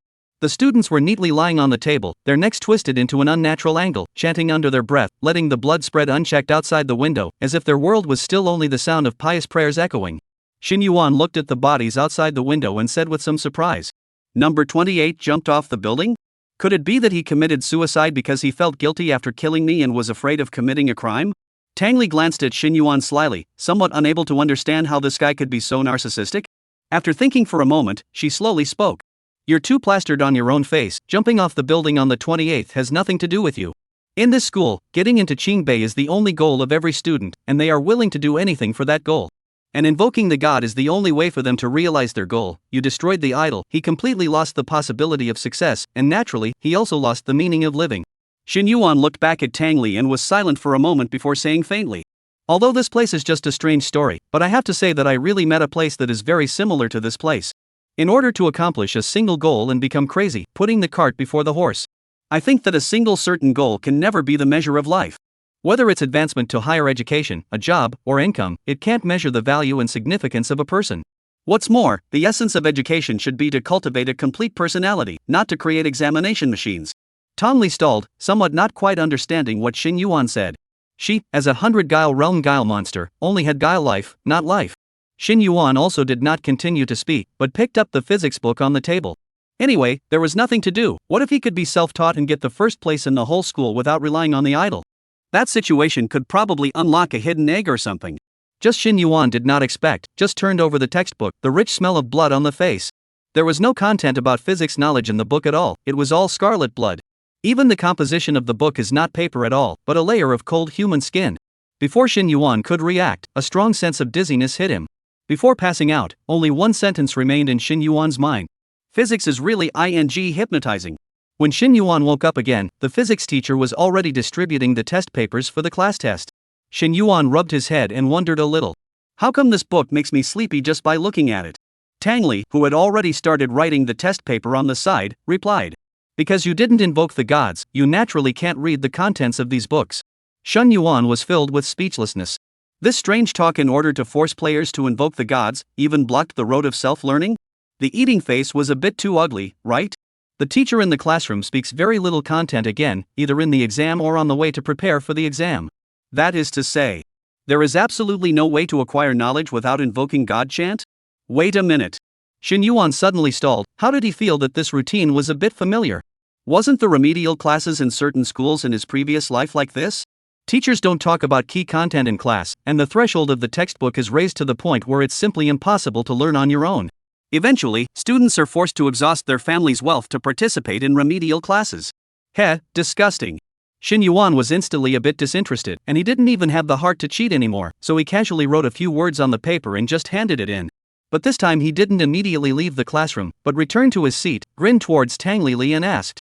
The students were neatly lying on the table, their necks twisted into an unnatural angle, chanting under their breath, letting the blood spread unchecked outside the window, as if their world was still only the sound of pious prayers echoing. Shen Yuan looked at the bodies outside the window and said with some surprise, "Number 28 jumped off the building? Could it be that he committed suicide because he felt guilty after killing me and was afraid of committing a crime? Tang Li glanced at Xin Yuan slyly, somewhat unable to understand how this guy could be so narcissistic. After thinking for a moment, she slowly spoke. You're too plastered on your own face. Jumping off the building on the 28th has nothing to do with you. In this school, getting into Qingbei is the only goal of every student, and they are willing to do anything for that goal. And invoking the god is the only way for them to realize their goal. You destroyed the idol. He completely lost the possibility of success, and naturally, he also lost the meaning of living. Xin Yuan looked back at Tang Li and was silent for a moment before saying faintly. Although this place is just a strange story, but I have to say that I really met a place that is very similar to this place. In order to accomplish a single goal and become crazy, putting the cart before the horse. I think that a single certain goal can never be the measure of life. Whether it's advancement to higher education, a job, or income, it can't measure the value and significance of a person. What's more, the essence of education should be to cultivate a complete personality, not to create examination machines. Tang Li stalled, somewhat not quite understanding what Xin Yuan said. She, as a 100-guile realm guile monster, only had guile life, not life. Xin Yuan also did not continue to speak, but picked up the physics book on the table. Anyway, there was nothing to do. What if he could be self-taught and get the first place in the whole school without relying on the idol? That situation could probably unlock a hidden egg or something. Just Xin Yuan did not expect, just turned over the textbook, the rich smell of blood on the face. There was no content about physics knowledge in the book at all, it was all scarlet blood. Even the composition of the book is not paper at all, but a layer of cold human skin. Before Xin Yuan could react, a strong sense of dizziness hit him. Before passing out, only one sentence remained in Xin Yuan's mind. Physics is really hypnotizing. When Xin Yuan woke up again, the physics teacher was already distributing the test papers for the class test. Xin Yuan rubbed his head and wondered a little. How come this book makes me sleepy just by looking at it? Tang Li, who had already started writing the test paper on the side, replied. Because you didn't invoke the gods, you naturally can't read the contents of these books. Xin Yuan was filled with speechlessness. This strange talk in order to force players to invoke the gods, even blocked the road of self-learning? The eating face was a bit too ugly, right? The teacher in the classroom speaks very little content again, either in the exam or on the way to prepare for the exam. That is to say, there is absolutely no way to acquire knowledge without invoking God chant? Wait a minute. Xin Yuan suddenly stalled. How did he feel that this routine was a bit familiar? Wasn't the remedial classes in certain schools in his previous life like this? Teachers don't talk about key content in class, and the threshold of the textbook is raised to the point where it's simply impossible to learn on your own. Eventually, students are forced to exhaust their family's wealth to participate in remedial classes. Heh, disgusting. Xin Yuan was instantly a bit disinterested, and he didn't even have the heart to cheat anymore, so he casually wrote a few words on the paper and just handed it in. But this time he didn't immediately leave the classroom, but returned to his seat, grinned towards Tang Li and asked.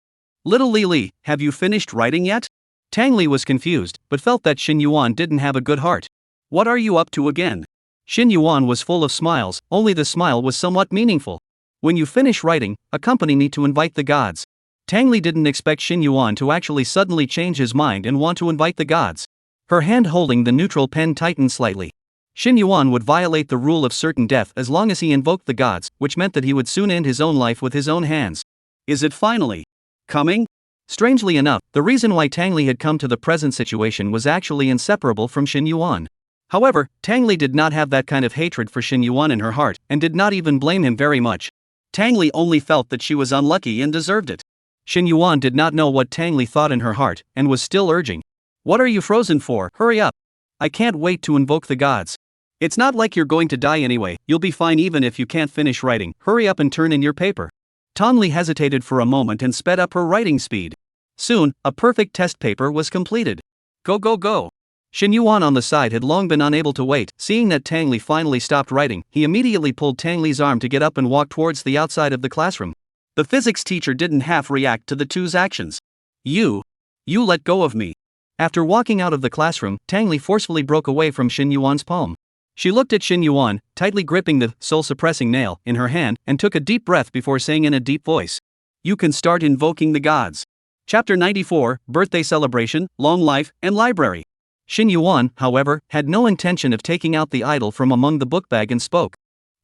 Little Li, have you finished writing yet? Tang Li was confused, but felt that Xin Yuan didn't have a good heart. What are you up to again? Xin Yuan was full of smiles, only the smile was somewhat meaningful. When you finish writing, accompany me to invite the gods. Tang Li didn't expect Xin Yuan to actually suddenly change his mind and want to invite the gods. Her hand holding the neutral pen tightened slightly. Xin Yuan would violate the rule of certain death as long as he invoked the gods, which meant that he would soon end his own life with his own hands. Is it finally coming? Strangely enough, the reason why Tang Li had come to the present situation was actually inseparable from Xin Yuan. However, Tang Li did not have that kind of hatred for Xin Yuan in her heart, and did not even blame him very much. Tang Li only felt that she was unlucky and deserved it. Xin Yuan did not know what Tang Li thought in her heart, and was still urging. What are you frozen for? Hurry up. I can't wait to invoke the gods. It's not like you're going to die anyway, you'll be fine even if you can't finish writing, hurry up and turn in your paper. Tang Li hesitated for a moment and sped up her writing speed. Soon, a perfect test paper was completed. Go go go. Xin Yuan on the side had long been unable to wait. Seeing that Tang Li finally stopped writing, he immediately pulled Tang Li's arm to get up and walk towards the outside of the classroom. The physics teacher didn't half react to the two's actions. You let go of me. After walking out of the classroom, Tang Li forcefully broke away from Xin Yuan's palm. She looked at Xin Yuan, tightly gripping the soul-suppressing nail in her hand, and took a deep breath before saying in a deep voice. You can start invoking the gods. Chapter 94, Birthday Celebration, Long Life, and Library. Xin Yuan, however, had no intention of taking out the idol from among the book bag and spoke.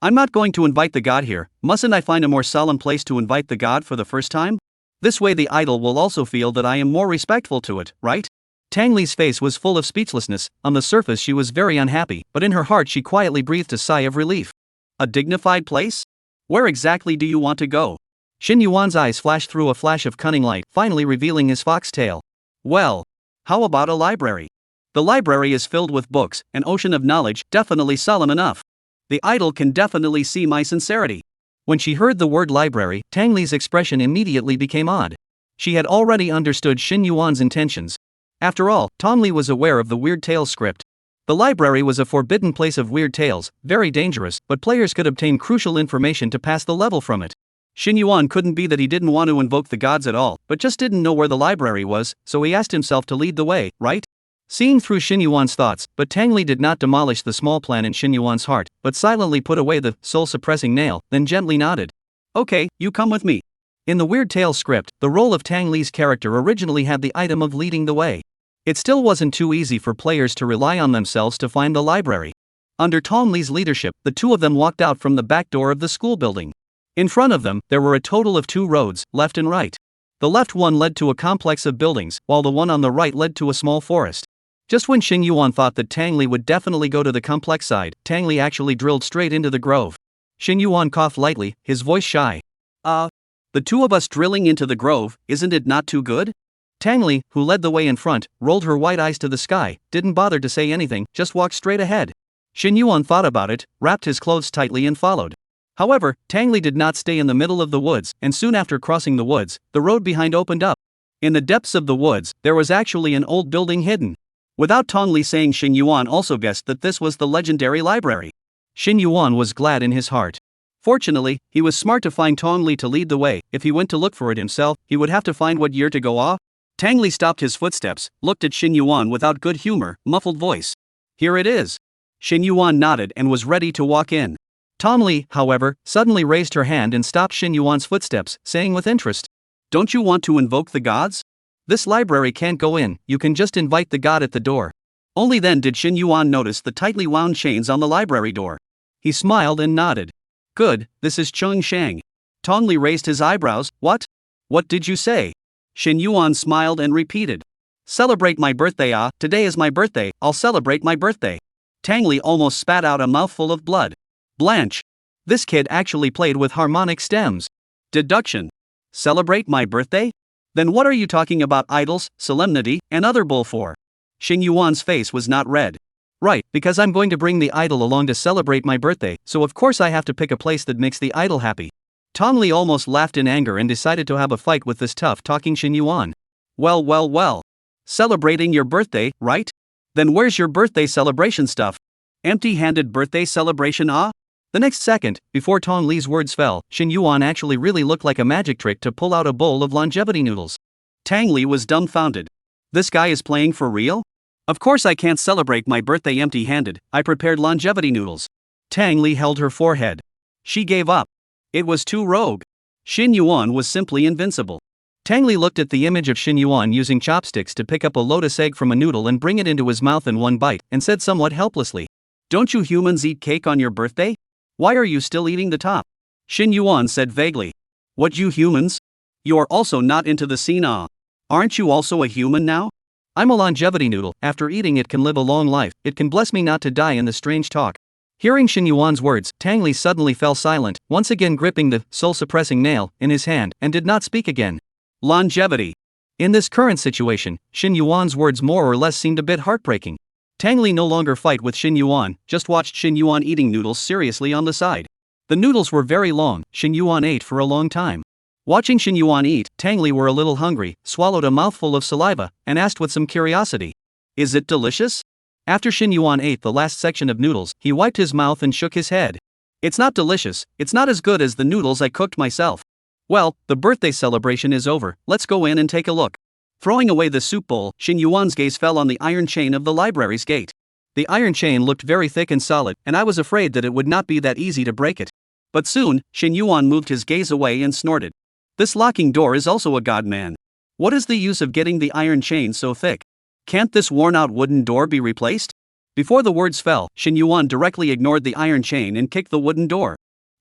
I'm not going to invite the god here, mustn't I find a more solemn place to invite the god for the first time? This way the idol will also feel that I am more respectful to it, right? Tang Li's face was full of speechlessness. On the surface she was very unhappy, but in her heart she quietly breathed a sigh of relief. A dignified place? Where exactly do you want to go? Shin Yuan's eyes flashed through a flash of cunning light, finally revealing his fox tail. Well, how about a library? The library is filled with books, an ocean of knowledge, definitely solemn enough. The idol can definitely see my sincerity. When she heard the word library, Tang Li's expression immediately became odd. She had already understood Shin Yuan's intentions. After all, Tang Li was aware of the Weird Tales script. The library was a forbidden place of weird tales, very dangerous, but players could obtain crucial information to pass the level from it. Shin Yuan couldn't be that he didn't want to invoke the gods at all, but just didn't know where the library was, so he asked himself to lead the way, right? Seeing through Shin Yuan's thoughts, but Tang Li did not demolish the small plan in Shin Yuan's heart, but silently put away the soul-suppressing nail, then gently nodded. Okay, you come with me. In the Weird Tales script, the role of Tang Li's character originally had the item of leading the way. It still wasn't too easy for players to rely on themselves to find the library. Under Tang Li's leadership, the two of them walked out from the back door of the school building. In front of them, there were a total of 2 roads, left and right. The left one led to a complex of buildings, while the one on the right led to a small forest. Just when Shin Yuan thought that Tang Li would definitely go to the complex side, Tang Li actually drilled straight into the grove. Shin Yuan coughed lightly, his voice shy. The two of us drilling into the grove, isn't it not too good? Tang Li, who led the way in front, rolled her white eyes to the sky, didn't bother to say anything, just walked straight ahead. Shin Yuan thought about it, wrapped his clothes tightly and followed. However, Tang Li did not stay in the middle of the woods, and soon after crossing the woods, the road behind opened up. In the depths of the woods, there was actually an old building hidden. Without Tang Li saying, Shin Yuan also guessed that this was the legendary library. Shin Yuan was glad in his heart. Fortunately, he was smart to find Tang Li to lead the way. If he went to look for it himself, he would have to find what year to go off. Tang Li stopped his footsteps, looked at Shin Yuan without good humor, muffled voice. Here it is. Shin Yuan nodded and was ready to walk in. Tang Li, however, suddenly raised her hand and stopped Shin Yuan's footsteps, saying with interest, Don't you want to invoke the gods? This library can't go in, you can just invite the god at the door. Only then did Shin Yuan notice the tightly wound chains on the library door. He smiled and nodded. Good, this is Chung Shang. Tang Li raised his eyebrows. What? What did you say? Shin Yuan smiled and repeated. Celebrate my birthday. Today is my birthday, I'll celebrate my birthday. Tang Li almost spat out a mouthful of blood. Blanche. This kid actually played with harmonic stems. Deduction. Celebrate my birthday? Then what are you talking about idols, solemnity, and other bull for? Shin Yuan's face was not red. Right, because I'm going to bring the idol along to celebrate my birthday, so of course I have to pick a place that makes the idol happy. Tang Li almost laughed in anger and decided to have a fight with this tough-talking Shin Yuan. Well. Celebrating your birthday, right? Then where's your birthday celebration stuff? Empty-handed birthday celebration, The next second, before Tang Li's words fell, Shin Yuan actually really looked like a magic trick to pull out a bowl of longevity noodles. Tang Li was dumbfounded. This guy is playing for real? Of course I can't celebrate my birthday empty-handed, I prepared longevity noodles. Tang Li held her forehead. She gave up. It was too rogue. Shin Yuan was simply invincible. Tang Li looked at the image of Shin Yuan using chopsticks to pick up a lotus egg from a noodle and bring it into his mouth in one bite, and said somewhat helplessly, Don't you humans eat cake on your birthday? Why are you still eating the top? Shin Yuan said vaguely. What, you humans? You are also not into the scene, Aren't you also a human now? I'm a longevity noodle, after eating it can live a long life, it can bless me not to die in the strange talk. Hearing Shin Yuan's words, Tang Li suddenly fell silent, once again gripping the soul-suppressing nail in his hand, and did not speak again. Longevity. In this current situation, Shin Yuan's words more or less seemed a bit heartbreaking. Tang Li no longer fight with Shin Yuan, just watched Shin Yuan eating noodles seriously on the side. The noodles were very long, Shin Yuan ate for a long time. Watching Shin Yuan eat, Tang Li were a little hungry, swallowed a mouthful of saliva, and asked with some curiosity, Is it delicious? After Shin Yuan ate the last section of noodles, he wiped his mouth and shook his head. It's not delicious, it's not as good as the noodles I cooked myself. Well, the birthday celebration is over, let's go in and take a look. Throwing away the soup bowl, Shin Yuan's gaze fell on the iron chain of the library's gate. The iron chain looked very thick and solid, and I was afraid that it would not be that easy to break it. But soon, Shin Yuan moved his gaze away and snorted. This locking door is also a god man. What is the use of getting the iron chain so thick? Can't this worn-out wooden door be replaced? Before the words fell, Shin Yuan directly ignored the iron chain and kicked the wooden door.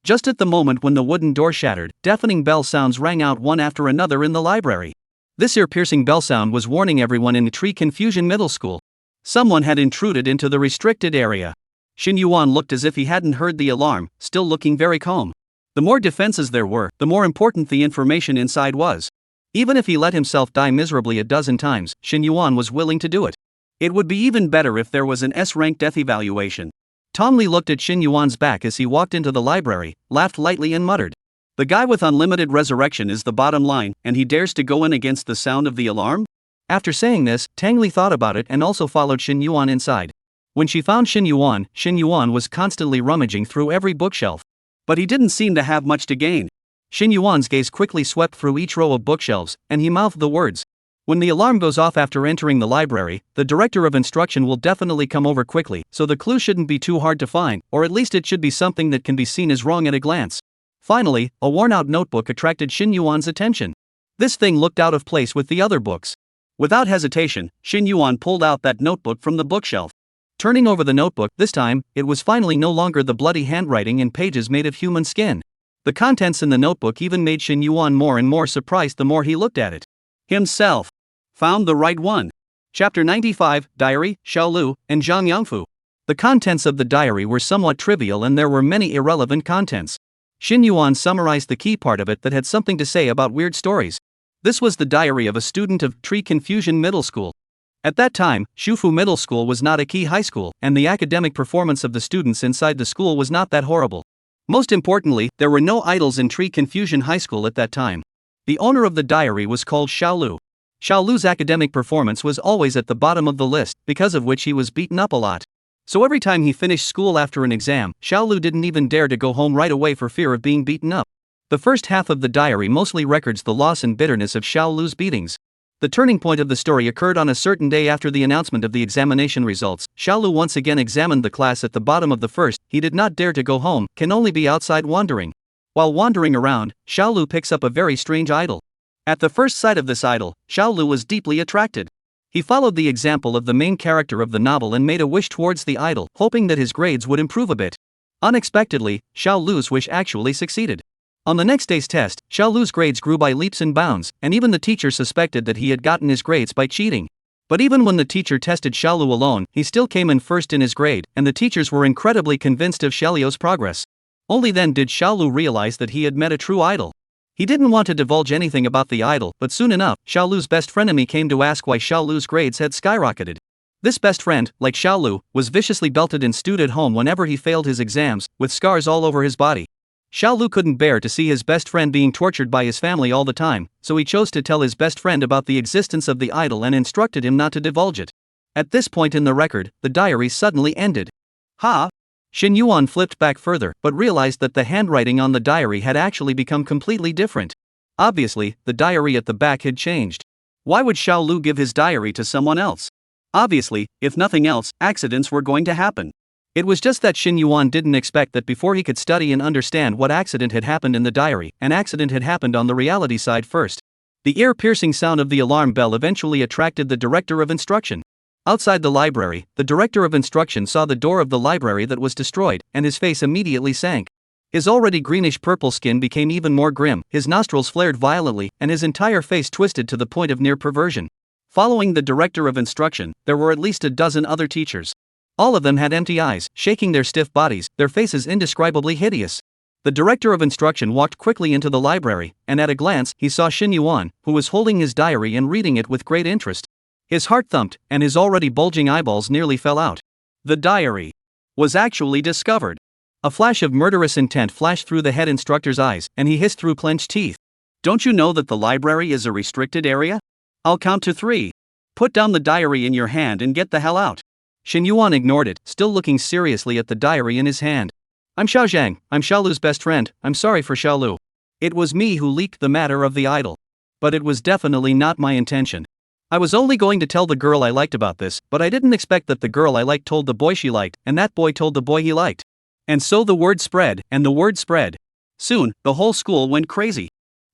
Just at the moment when the wooden door shattered, deafening bell sounds rang out one after another in the library. This ear-piercing bell sound was warning everyone in the Tree Confusion Middle School. Someone had intruded into the restricted area. Shin Yuan looked as if he hadn't heard the alarm, still looking very calm. The more defenses there were, the more important the information inside was. Even if he let himself die miserably a dozen times, Shin Yuan was willing to do it. It would be even better if there was an S-rank death evaluation. Tom Lee looked at Shin Yuan's back as he walked into the library, laughed lightly and muttered, "The guy with unlimited resurrection is the bottom line, and he dares to go in against the sound of the alarm?" After saying this, Tang Li thought about it and also followed Shin Yuan inside. When she found Shin Yuan was constantly rummaging through every bookshelf. But he didn't seem to have much to gain. Shin Yuan's gaze quickly swept through each row of bookshelves, and he mouthed the words, "When the alarm goes off after entering the library, the director of instruction will definitely come over quickly, so the clue shouldn't be too hard to find, or at least it should be something that can be seen as wrong at a glance." Finally, a worn-out notebook attracted Shin Yuan's attention. This thing looked out of place with the other books. Without hesitation, Shin Yuan pulled out that notebook from the bookshelf. Turning over the notebook, this time, it was finally no longer the bloody handwriting and pages made of human skin. The contents in the notebook even made Shin Yuan more and more surprised the more he looked at it. Himself found the right one. Chapter 95, Diary, Xiaolu, and Zhang Yangfu. The contents of the diary were somewhat trivial and there were many irrelevant contents. Shin Yuan summarized the key part of it that had something to say about weird stories. This was the diary of a student of Tree Confusion Middle School. At that time, Shufu Middle School was not a key high school, and the academic performance of the students inside the school was not that horrible. Most importantly, there were no idols in Tree Confusion High School at that time. The owner of the diary was called Xiaolu. Xiaolu's academic performance was always at the bottom of the list, because of which he was beaten up a lot. So every time he finished school after an exam, Xiaolu didn't even dare to go home right away for fear of being beaten up. The first half of the diary mostly records the loss and bitterness of Xiaolu's beatings. The turning point of the story occurred on a certain day after the announcement of the examination results. Xiaolu once again examined the class at the bottom of the first. He did not dare to go home, can only be outside wandering. While wandering around, Xiaolu picks up a very strange idol. At the first sight of this idol, Xiaolu was deeply attracted. He followed the example of the main character of the novel and made a wish towards the idol, hoping that his grades would improve a bit. Unexpectedly, Xiaolu's wish actually succeeded. On the next day's test, Xiaolu's grades grew by leaps and bounds, and even the teacher suspected that he had gotten his grades by cheating. But even when the teacher tested Xiaolu alone, he still came in first in his grade, and the teachers were incredibly convinced of Xiaolu's progress. Only then did Xiaolu realize that he had met a true idol. He didn't want to divulge anything about the idol, but soon enough, Xiaolu's best frenemy came to ask why Xiaolu's grades had skyrocketed. This best friend, like Xiaolu, was viciously belted and stewed at home whenever he failed his exams, with scars all over his body. Xiaolu couldn't bear to see his best friend being tortured by his family all the time, so he chose to tell his best friend about the existence of the idol and instructed him not to divulge it. At this point in the record, the diary suddenly ended. Ha! Shin Yuan flipped back further, but realized that the handwriting on the diary had actually become completely different. Obviously, the diary at the back had changed. Why would Xiaolu give his diary to someone else? Obviously, if nothing else, accidents were going to happen. It was just that Shin Yuan didn't expect that before he could study and understand what accident had happened in the diary, an accident had happened on the reality side first. The ear-piercing sound of the alarm bell eventually attracted the director of instruction. Outside the library, the director of instruction saw the door of the library that was destroyed, and his face immediately sank. His already greenish-purple skin became even more grim, his nostrils flared violently, and his entire face twisted to the point of near perversion. Following the director of instruction, there were at least a dozen other teachers. All of them had empty eyes, shaking their stiff bodies, their faces indescribably hideous. The director of instruction walked quickly into the library, and at a glance, he saw Shin Yuan, who was holding his diary and reading it with great interest. His heart thumped, and his already bulging eyeballs nearly fell out. The diary was actually discovered. A flash of murderous intent flashed through the head instructor's eyes, and he hissed through clenched teeth. "Don't you know that the library is a restricted area? I'll count to 3. Put down the diary in your hand and get the hell out." Shin Yuan ignored it, still looking seriously at the diary in his hand. "I'm Xiao Zhang, I'm Xiaolu's best friend, I'm sorry for Xiaolu. It was me who leaked the matter of the idol. But it was definitely not my intention. I was only going to tell the girl I liked about this, but I didn't expect that the girl I liked told the boy she liked, and that boy told the boy he liked. And so the word spread, and the word spread. Soon, the whole school went crazy.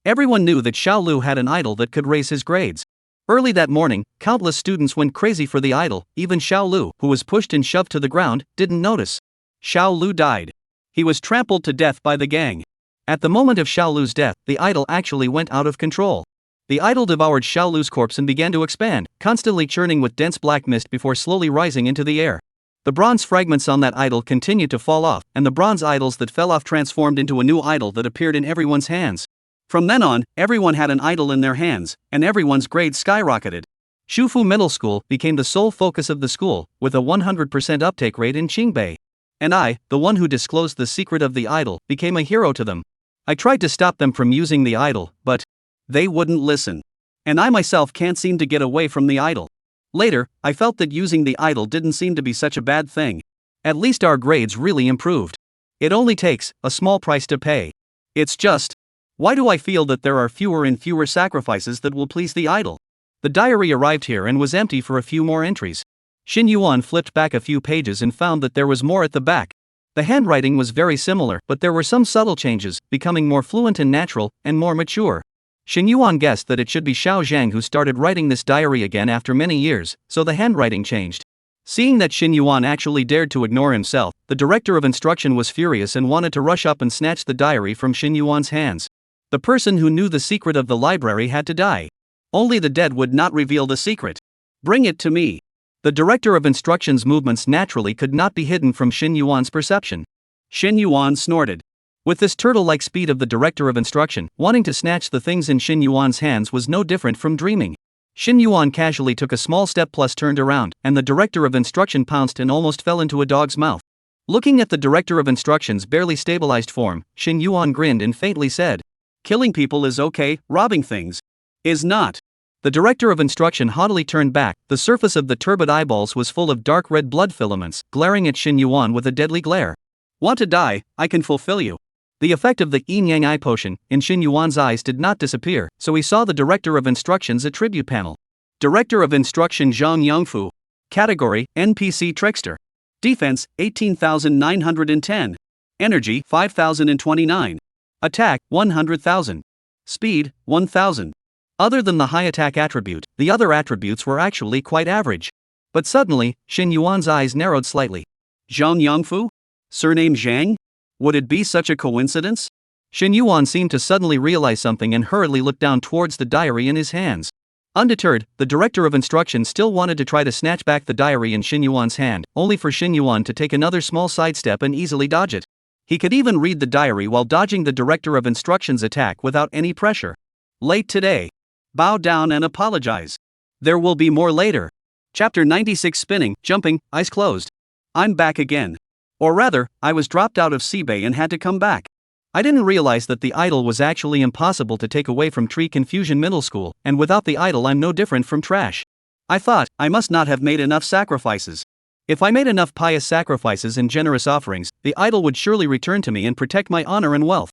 Everyone knew that Xiaolu had an idol that could raise his grades. Early that morning, countless students went crazy for the idol, even Xiaolu, who was pushed and shoved to the ground, didn't notice. Xiaolu died. He was trampled to death by the gang. At the moment of Xiaolu's death, the idol actually went out of control. The idol devoured Xiaolu's corpse and began to expand, constantly churning with dense black mist before slowly rising into the air. The bronze fragments on that idol continued to fall off, and the bronze idols that fell off transformed into a new idol that appeared in everyone's hands. From then on, everyone had an idol in their hands, and everyone's grades skyrocketed. Shufu Middle School became the sole focus of the school, with a 100% uptake rate in Qingbei. And I, the one who disclosed the secret of the idol, became a hero to them. I tried to stop them from using the idol, but they wouldn't listen. And I myself can't seem to get away from the idol. Later, I felt that using the idol didn't seem to be such a bad thing. At least our grades really improved. It only takes a small price to pay. It's just, why do I feel that there are fewer and fewer sacrifices that will please the idol? The diary arrived here and was empty for a few more entries. Xin Yuan flipped back a few pages and found that there was more at the back. The handwriting was very similar, but there were some subtle changes, becoming more fluent and natural, and more mature. Xin Yuan guessed that it should be Xiao Zhang who started writing this diary again after many years, so the handwriting changed. Seeing that Xin Yuan actually dared to ignore himself, the director of instruction was furious and wanted to rush up and snatch the diary from Xin Yuan's hands. The person who knew the secret of the library had to die. Only the dead would not reveal the secret. Bring it to me. The director of instruction's movements naturally could not be hidden from Xin Yuan's perception. Xin Yuan snorted. With this turtle-like speed of the director of instruction, wanting to snatch the things in Xin Yuan's hands was no different from dreaming. Xin Yuan casually took a small step plus turned around, and the director of instruction pounced and almost fell into a dog's mouth. Looking at the director of instruction's barely stabilized form, Xin Yuan grinned and faintly said, "Killing people is okay, robbing things is not." The director of instruction haughtily turned back. The surface of the turbid eyeballs was full of dark red blood filaments, glaring at Xin Yuan with a deadly glare. "Want to die? I can fulfill you." The effect of the yin-yang eye potion in Xin Yuan's eyes did not disappear, so he saw the director of instruction's attribute panel. Director of instruction Zhang Yangfu. Category, NPC Trickster. Defense, 18,910. Energy, 5,029. Attack, 100,000. Speed, 1,000. Other than the high attack attribute, the other attributes were actually quite average. But suddenly, Xin Yuan's eyes narrowed slightly. Zhang Yangfu? Surname Zhang? Would it be such a coincidence? Xin Yuan seemed to suddenly realize something and hurriedly looked down towards the diary in his hands. Undeterred, the director of instruction still wanted to try to snatch back the diary in Xin Yuan's hand, only for Xin Yuan to take another small sidestep and easily dodge it. He could even read the diary while dodging the director of instruction's attack without any pressure. Late today. Bow down and apologize. There will be more later. Chapter 96 Spinning, Jumping, Eyes Closed. I'm back again. Or rather, I was dropped out of Seibei and had to come back. I didn't realize that the idol was actually impossible to take away from Tree Confusion Middle School, and without the idol I'm no different from trash. I thought, I must not have made enough sacrifices. If I made enough pious sacrifices and generous offerings, the idol would surely return to me and protect my honor and wealth.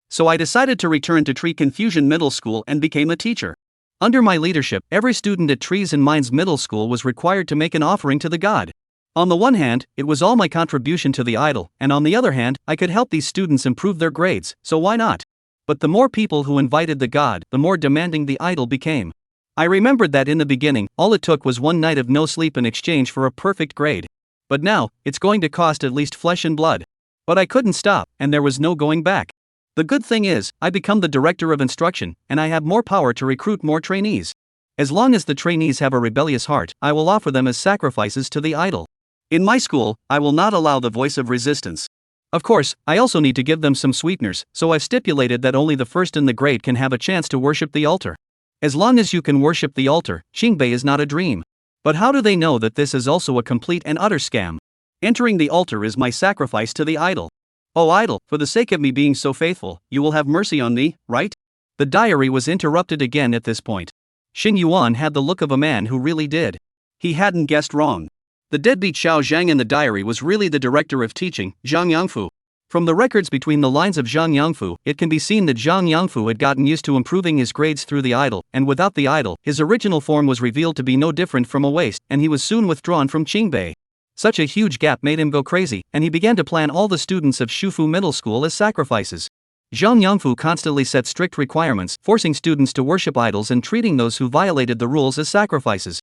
So I decided to return to Tree Confusion Middle School and became a teacher. Under my leadership, every student at Trees and Minds Middle School was required to make an offering to the god. On the one hand, it was all my contribution to the idol, and on the other hand, I could help these students improve their grades, so why not? But the more people who invited the god, the more demanding the idol became. I remembered that in the beginning, all it took was one night of no sleep in exchange for a perfect grade. But now, it's going to cost at least flesh and blood. But I couldn't stop, and there was no going back. The good thing is, I become the director of instruction, and I have more power to recruit more trainees. As long as the trainees have a rebellious heart, I will offer them as sacrifices to the idol. In my school, I will not allow the voice of resistance. Of course, I also need to give them some sweeteners, so I've stipulated that only the first in the grade can have a chance to worship the altar. As long as you can worship the altar, Qingbei is not a dream. But how do they know that this is also a complete and utter scam? Entering the altar is my sacrifice to the idol. Oh idol, for the sake of me being so faithful, you will have mercy on me, right? The diary was interrupted again at this point. Xin Yuan had the look of a man who really did. He hadn't guessed wrong. The deadbeat Xiao Zhang in the diary was really the director of teaching, Zhang Yangfu. From the records between the lines of Zhang Yangfu, it can be seen that Zhang Yangfu had gotten used to improving his grades through the idol, and without the idol, his original form was revealed to be no different from a waste, and he was soon withdrawn from Qingbei. Such a huge gap made him go crazy, and he began to plan all the students of Shufu Middle School as sacrifices. Zhang Yangfu constantly set strict requirements, forcing students to worship idols and treating those who violated the rules as sacrifices.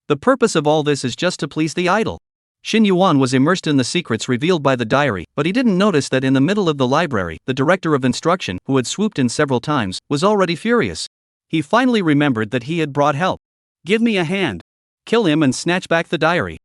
The purpose of all this is just to please the idol. Xin Yuan was immersed in the secrets revealed by the diary, but he didn't notice that in the middle of the library, the director of instruction, who had swooped in several times, was already furious. He finally remembered that he had brought help. Give me a hand. Kill him and snatch back the diary.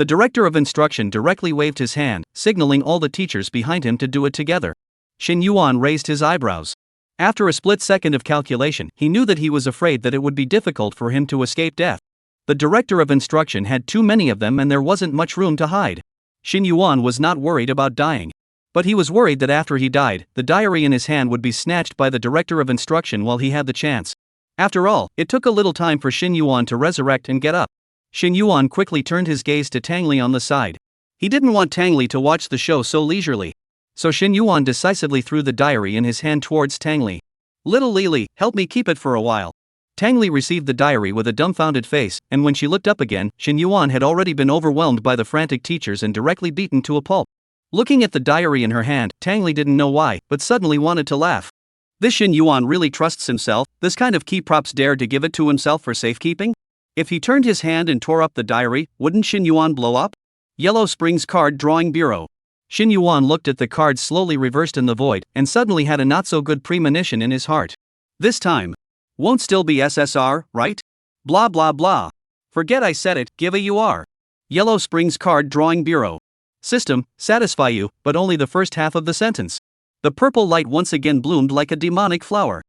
The director of instruction directly waved his hand, signaling all the teachers behind him to do it together. Shin Yuan raised his eyebrows. After a split second of calculation, he knew that he was afraid that it would be difficult for him to escape death. The director of instruction had too many of them and there wasn't much room to hide. Shin Yuan was not worried about dying. But he was worried that after he died, the diary in his hand would be snatched by the director of instruction while he had the chance. After all, it took a little time for Shin Yuan to resurrect and get up. Shin Yuan quickly turned his gaze to Tang Li on the side. He didn't want Tang Li to watch the show so leisurely. So Shin Yuan decisively threw the diary in his hand towards Tang Li. "Little Li, help me keep it for a while." Tang Li received the diary with a dumbfounded face, and when she looked up again, Shin Yuan had already been overwhelmed by the frantic teachers and directly beaten to a pulp. Looking at the diary in her hand, Tang Li didn't know why, but suddenly wanted to laugh. This Shin Yuan really trusts himself. This kind of key props dared to give it to himself for safekeeping? If he turned his hand and tore up the diary, wouldn't Shin Yuan blow up? Yellow Springs Card Drawing Bureau. Shin Yuan looked at the cards slowly reversed in the void, and suddenly had a not-so-good premonition in his heart. This time. Won't still be SSR, right? Blah blah blah. Forget I said it, give a UR. Yellow Springs Card Drawing Bureau. System, satisfy you, but only the first half of the sentence. The purple light once again bloomed like a demonic flower.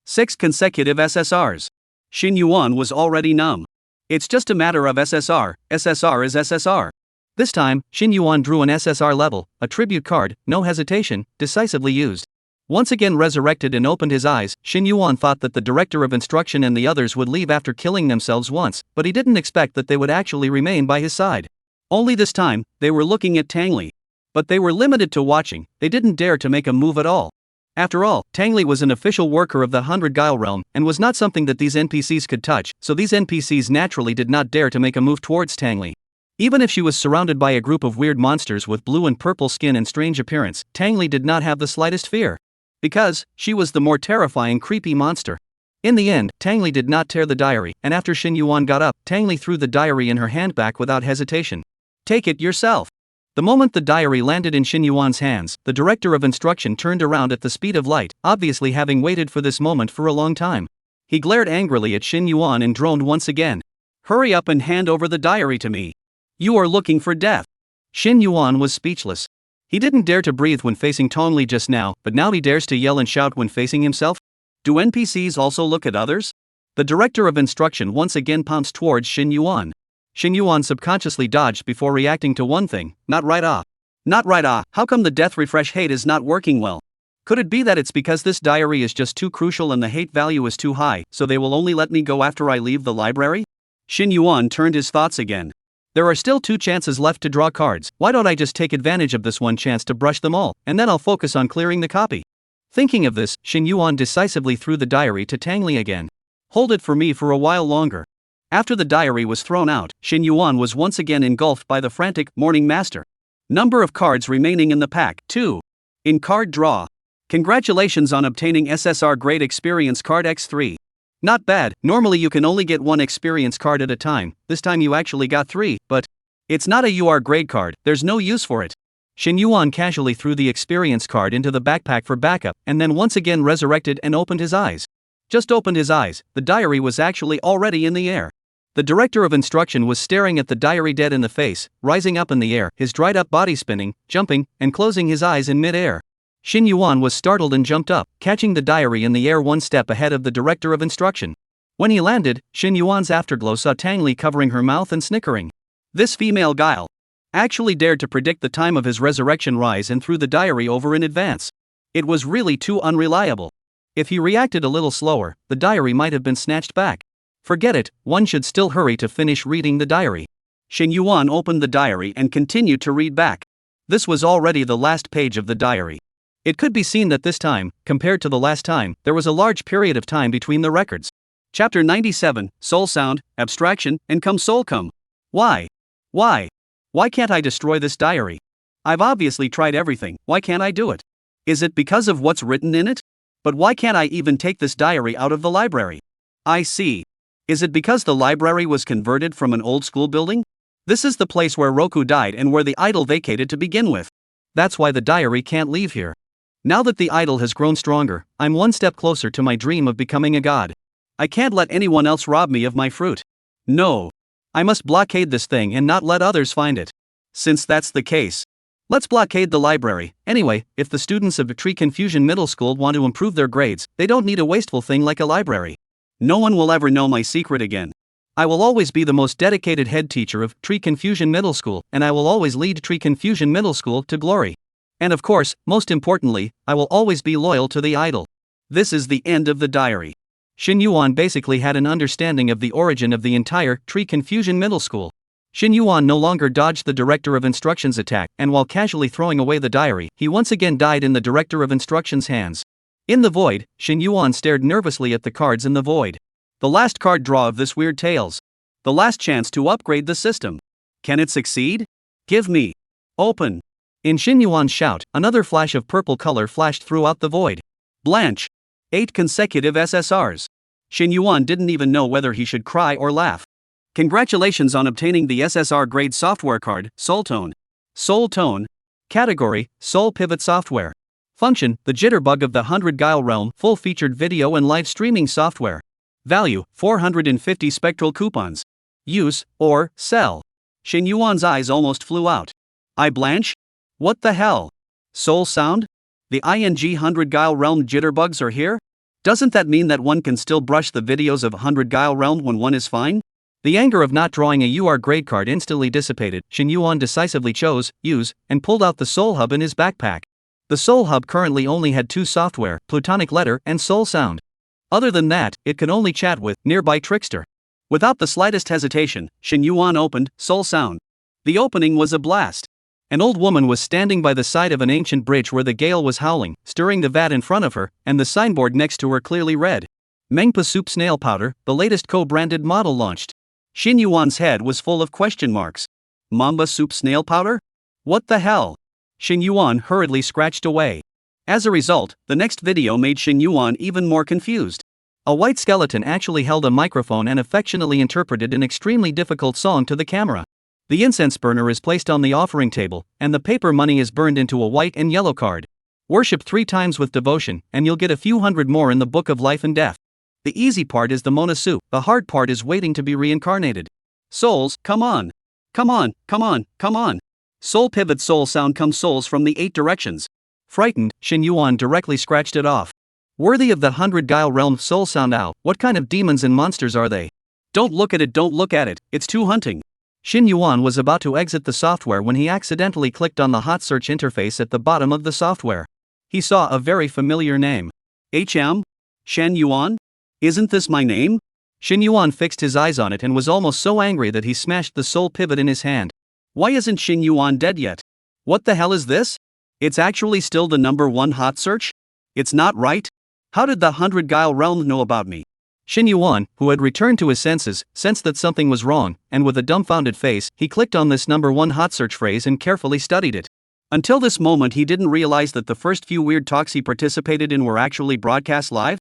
6 consecutive SSRs. Shin Yuan was already numb. It's just a matter of SSR is SSR. This time, Shin Yuan drew an SSR level, a tribute card, no hesitation, decisively used. Once again resurrected and opened his eyes, Shin Yuan thought that the director of instruction and the others would leave after killing themselves once, but he didn't expect that they would actually remain by his side. Only this time, they were looking at Tang Li. But they were limited to watching, they didn't dare to make a move at all. After all, Tang Li was an official worker of the 100 Guile realm, and was not something that these NPCs could touch, so these NPCs naturally did not dare to make a move towards Tang Li. Even if she was surrounded by a group of weird monsters with blue and purple skin and strange appearance, Tang Li did not have the slightest fear. Because, she was the more terrifying creepy monster. In the end, Tang Li did not tear the diary, and after Shin Yuan got up, Tang Li threw the diary in her hand back without hesitation. "Take it yourself." The moment the diary landed in Shin Yuan's hands, the director of instruction turned around at the speed of light, obviously having waited for this moment for a long time. He glared angrily at Shin Yuan and droned once again. "Hurry up and hand over the diary to me. You are looking for death." Shin Yuan was speechless. He didn't dare to breathe when facing Tong Li just now, but now he dares to yell and shout when facing himself? Do NPCs also look at others? The director of instruction once again pounced towards Shin Yuan. Shin Yuan subconsciously dodged before reacting to one thing: not right off. Not right off. How come the death refresh hate is not working well? Could it be that it's because this diary is just too crucial and the hate value is too high, so they will only let me go after I leave the library? Shin Yuan turned his thoughts again. There are still 2 chances left to draw cards. Why don't I just take advantage of this one chance to brush them all, and then I'll focus on clearing the copy. Thinking of this, Shin Yuan decisively threw the diary to Tang Li again. "Hold it for me for a while longer." After the diary was thrown out, Shin Yuan was once again engulfed by the frantic morning master. Number of cards remaining in the pack: 2. In card draw. Congratulations on obtaining SSR grade experience card X3. Not bad. Normally you can only get 1 experience card at a time, this time you actually got 3, but it's not a UR grade card, there's no use for it. Shin Yuan casually threw the experience card into the backpack for backup, and then once again resurrected and opened his eyes. Just opened his eyes, the diary was actually already in the air. The director of instruction was staring at the diary dead in the face, rising up in the air, his dried up body spinning, jumping, and closing his eyes in mid-air. Shin Yuan was startled and jumped up, catching the diary in the air 1 step ahead of the director of instruction. When he landed, Shin Yuan's afterglow saw Tang Li covering her mouth and snickering. This female guile actually dared to predict the time of his resurrection rise and threw the diary over in advance. It was really too unreliable. If he reacted a little slower, the diary might have been snatched back. Forget it, one should still hurry to finish reading the diary. Shin Yuan opened the diary and continued to read back. This was already the last page of the diary. It could be seen that this time, compared to the last time, there was a large period of time between the records. Chapter 97, Soul Sound, Abstraction, and Come Soul Come. Why? Why can't I destroy this diary? I've obviously tried everything, why can't I do it? Is it because of what's written in it? But why can't I even take this diary out of the library? I see. Is it because the library was converted from an old school building? This is the place where Roku died and where the idol vacated to begin with. That's why the diary can't leave here. Now that the idol has grown stronger, I'm 1 step closer to my dream of becoming a god. I can't let anyone else rob me of my fruit. No. I must blockade this thing and not let others find it. Since that's the case, Let's blockade the library. Anyway, if the students of Tree Confusion Middle School want to improve their grades, they don't need a wasteful thing like a library. no one will ever know my secret again. I will always be the most dedicated head teacher of Tree Confusion Middle School, and I will always lead Tree Confusion Middle School to glory. And of course, most importantly, I will always be loyal to the idol. This is the end of the diary. Shin Yuan basically had an understanding of the origin of the entire Tree Confusion Middle School. Shin Yuan no longer dodged the Director of Instruction's attack, and while casually throwing away the diary, he once again died in the Director of Instruction's hands. In the void, Shin Yuan stared nervously at the cards in the void. The last card draw of this weird tales. The last chance to upgrade the system. Can it succeed? Give me. Open. In Shin Yuan's shout, another flash of purple color flashed throughout the void. Blanche. 8 consecutive SSRs. Shin Yuan didn't even know whether he should cry or laugh. Congratulations on obtaining the SSR grade software card, Soul Tone. Soul Tone. Category: Soul Pivot Software. Function: the Jitterbug of the 100 Guile Realm, full-featured video and live streaming software. Value: 450 spectral coupons. Use, or, sell. Shin Yuan's eyes almost flew out. I Blanche? What the hell? Soul Sound? The ING 100 Guile Realm Jitterbugs are here? Doesn't that mean that one can still brush the videos of 100 Guile Realm when one is fine? The anger of not drawing a UR grade card instantly dissipated. Shin Yuan decisively chose, use, and pulled out the Soul Hub in his backpack. The Soul Hub currently only had 2 software, Plutonic Letter and Soul Sound. Other than that, it could only chat with Nearby Trickster. Without the slightest hesitation, Shin Yuan opened Soul Sound. The opening was a blast. An old woman was standing by the side of an ancient bridge where the gale was howling, stirring the vat in front of her, and the signboard next to her clearly read, Mangpa Soup Snail Powder, the latest co-branded model launched. Shin Yuan's head was full of question marks. Mamba Soup Snail Powder? What the hell? Shin Yuan hurriedly scratched away. As a result, the next video made Shin Yuan even more confused. A white skeleton actually held a microphone and affectionately interpreted an extremely difficult song to the camera. The incense burner is placed on the offering table, and the paper money is burned into a white and yellow card. Worship 3 times with devotion, and you'll get a few hundred more in the Book of Life and Death. The easy part is the Mona Soup, the hard part is waiting to be reincarnated. Souls, come on. Come on, come on, come on. Soul Pivot Soul Sound comes souls from the 8 directions. Frightened, Shin Yuan directly scratched it off. Worthy of the 100 Guile Realm Soul Sound Owl, what kind of demons and monsters are they? Don't look at it, it's too hunting. Shin Yuan was about to exit the software when he accidentally clicked on the hot search interface at the bottom of the software. He saw a very familiar name. Shen Yuan? Isn't this my name? Shin Yuan fixed his eyes on it and was almost so angry that he smashed the soul pivot in his hand. Why isn't Shin Yuan dead yet? What the hell is this? It's actually still the #1 hot search? It's not right? How did the 100 Guile Realm know about me? Shin Yuan, who had returned to his senses, sensed that something was wrong, and with a dumbfounded face, he clicked on this #1 hot search phrase and carefully studied it. Until this moment he didn't realize that the first few weird talks he participated in were actually broadcast live?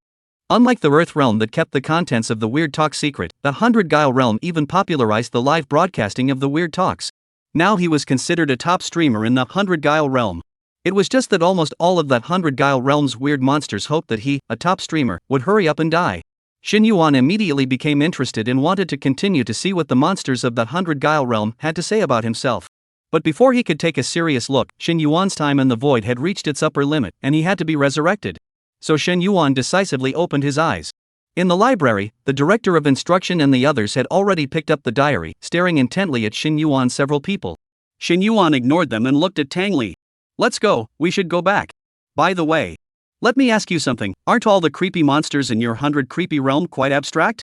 Unlike the Earth realm that kept the contents of the weird talk secret, the 100 Guile realm even popularized the live broadcasting of the weird talks. Now he was considered a top streamer in the 100 Guile realm. It was just that almost all of that 100 Guile realm's weird monsters hoped that he, a top streamer, would hurry up and die. Shin Yuan immediately became interested and wanted to continue to see what the monsters of that 100 Guile realm had to say about himself. But before he could take a serious look, Shin Yuan's time in the void had reached its upper limit, and he had to be resurrected. So Shin Yuan decisively opened his eyes. In the library, the director of instruction and the others had already picked up the diary, staring intently at Shin Yuan. Several people. Shin Yuan ignored them and looked at Tang Li. Let's go, we should go back. By the way, let me ask you something, aren't all the creepy monsters in your 100 creepy realm quite abstract?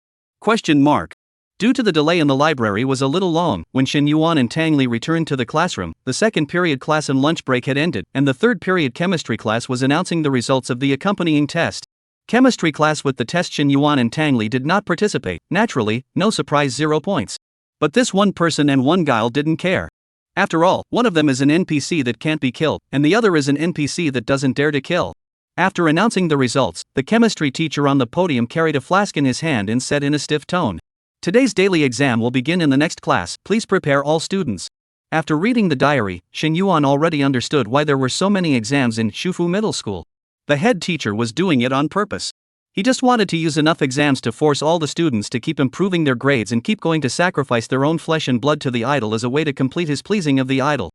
Due to the delay in the library was a little long, when Shin Yuan and Tang Li returned to the classroom, the second period class and lunch break had ended, and the third period chemistry class was announcing the results of the accompanying test. Chemistry class with the test Shin Yuan and Tang Li did not participate, naturally, no surprise 0 points. But this one person and one guile didn't care. After all, one of them is an NPC that can't be killed, and the other is an NPC that doesn't dare to kill. After announcing the results, the chemistry teacher on the podium carried a flask in his hand and said in a stiff tone, "Today's daily exam will begin in the next class, please prepare all students." After reading the diary, Shin Yuan already understood why there were so many exams in Shufu Middle School. The head teacher was doing it on purpose. He just wanted to use enough exams to force all the students to keep improving their grades and keep going to sacrifice their own flesh and blood to the idol as a way to complete his pleasing of the idol.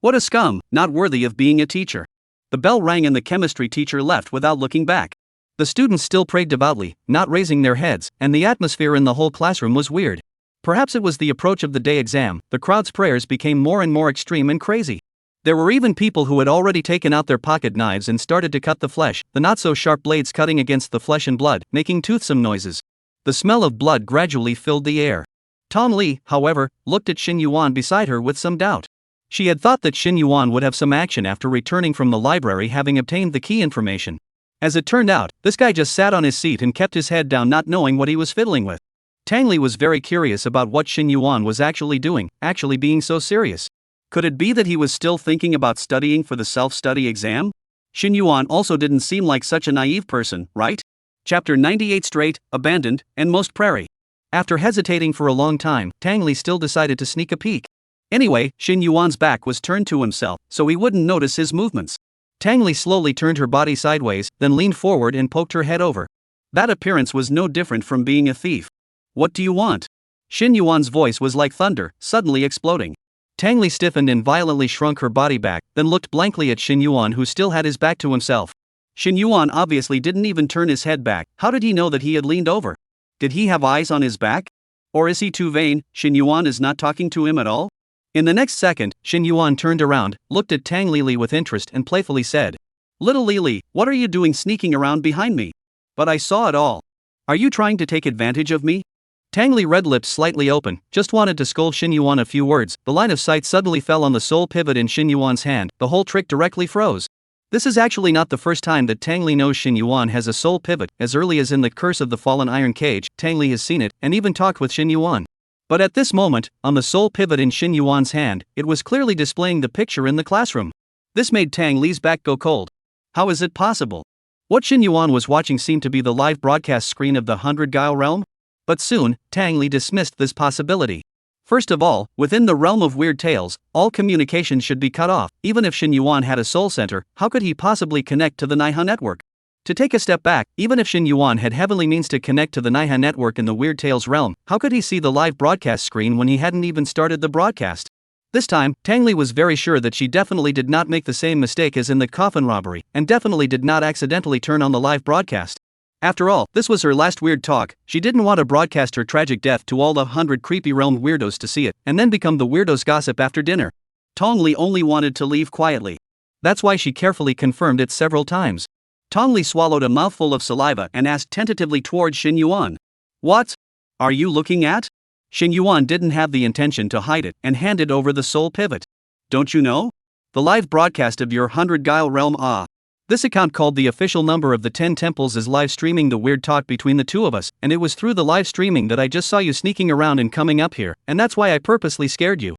What a scum, not worthy of being a teacher. The bell rang and the chemistry teacher left without looking back. The students still prayed devoutly, not raising their heads, and the atmosphere in the whole classroom was weird. Perhaps it was the approach of the day exam. The crowd's prayers became more and more extreme and crazy. There were even people who had already taken out their pocket knives and started to cut the flesh, the not-so-sharp blades cutting against the flesh and blood, making toothsome noises. The smell of blood gradually filled the air. Tom Lee, however, looked at Shin Yuan beside her with some doubt. She had thought that Shin Yuan would have some action after returning from the library having obtained the key information. As it turned out, this guy just sat on his seat and kept his head down, not knowing what he was fiddling with. Tang Li was very curious about what Shin Yuan was actually doing, actually being so serious. Could it be that he was still thinking about studying for the self-study exam? Shin Yuan also didn't seem like such a naive person, right? Chapter 98 Straight, Abandoned, and Most Prairie. After hesitating for a long time, Tang Li still decided to sneak a peek. Anyway, Shin Yuan's back was turned to himself, so he wouldn't notice his movements. Tang Li slowly turned her body sideways, then leaned forward and poked her head over. That appearance was no different from being a thief. What do you want? Shin Yuan's voice was like thunder, suddenly exploding. Tang Li stiffened and violently shrunk her body back, then looked blankly at Shin Yuan, who still had his back to himself. Shin Yuan obviously didn't even turn his head back. How did he know that he had leaned over? Did he have eyes on his back? Or is he too vain? Shin Yuan is not talking to him at all? In the next second, Shin Yuan turned around, looked at Tang Li with interest and playfully said, "Little Li, what are you doing sneaking around behind me? But I saw it all. Are you trying to take advantage of me?" Tang Li, red lips slightly open, just wanted to scold Shin Yuan a few words. The line of sight suddenly fell on the soul pivot in Shin Yuan's hand. The whole trick directly froze. This is actually not the first time that Tang Li knows Shin Yuan has a soul pivot. As early as in the Curse of the Fallen Iron Cage, Tang Li has seen it, and even talked with Shin Yuan. But at this moment, on the soul pivot in Shin Yuan's hand, it was clearly displaying the picture in the classroom. This made Tang Li's back go cold. How is it possible? What Shin Yuan was watching seemed to be the live broadcast screen of the 100 Guile realm? But soon, Tang Li dismissed this possibility. First of all, within the realm of weird tales, all communication should be cut off. Even if Shin Yuan had a soul center, how could he possibly connect to the Naiha network? To take a step back, even if Shin Yuan had heavenly means to connect to the Naiha network in the Weird Tales realm, how could he see the live broadcast screen when he hadn't even started the broadcast? This time, Tang Li was very sure that she definitely did not make the same mistake as in the coffin robbery, and definitely did not accidentally turn on the live broadcast. After all, this was her last weird talk. She didn't want to broadcast her tragic death to all the 100 creepy realm weirdos to see it, and then become the weirdos' gossip after dinner. Tong Li only wanted to leave quietly. That's why she carefully confirmed it several times. Tong Li swallowed a mouthful of saliva and asked tentatively towards Shin Yuan. "What are you looking at?" Shin Yuan didn't have the intention to hide it and handed over the soul pivot. "Don't you know? The live broadcast of your 100 Guile realm This account called the official number of the 10 temples is live streaming the weird talk between the two of us, and it was through the live streaming that I just saw you sneaking around and coming up here, and that's why I purposely scared you.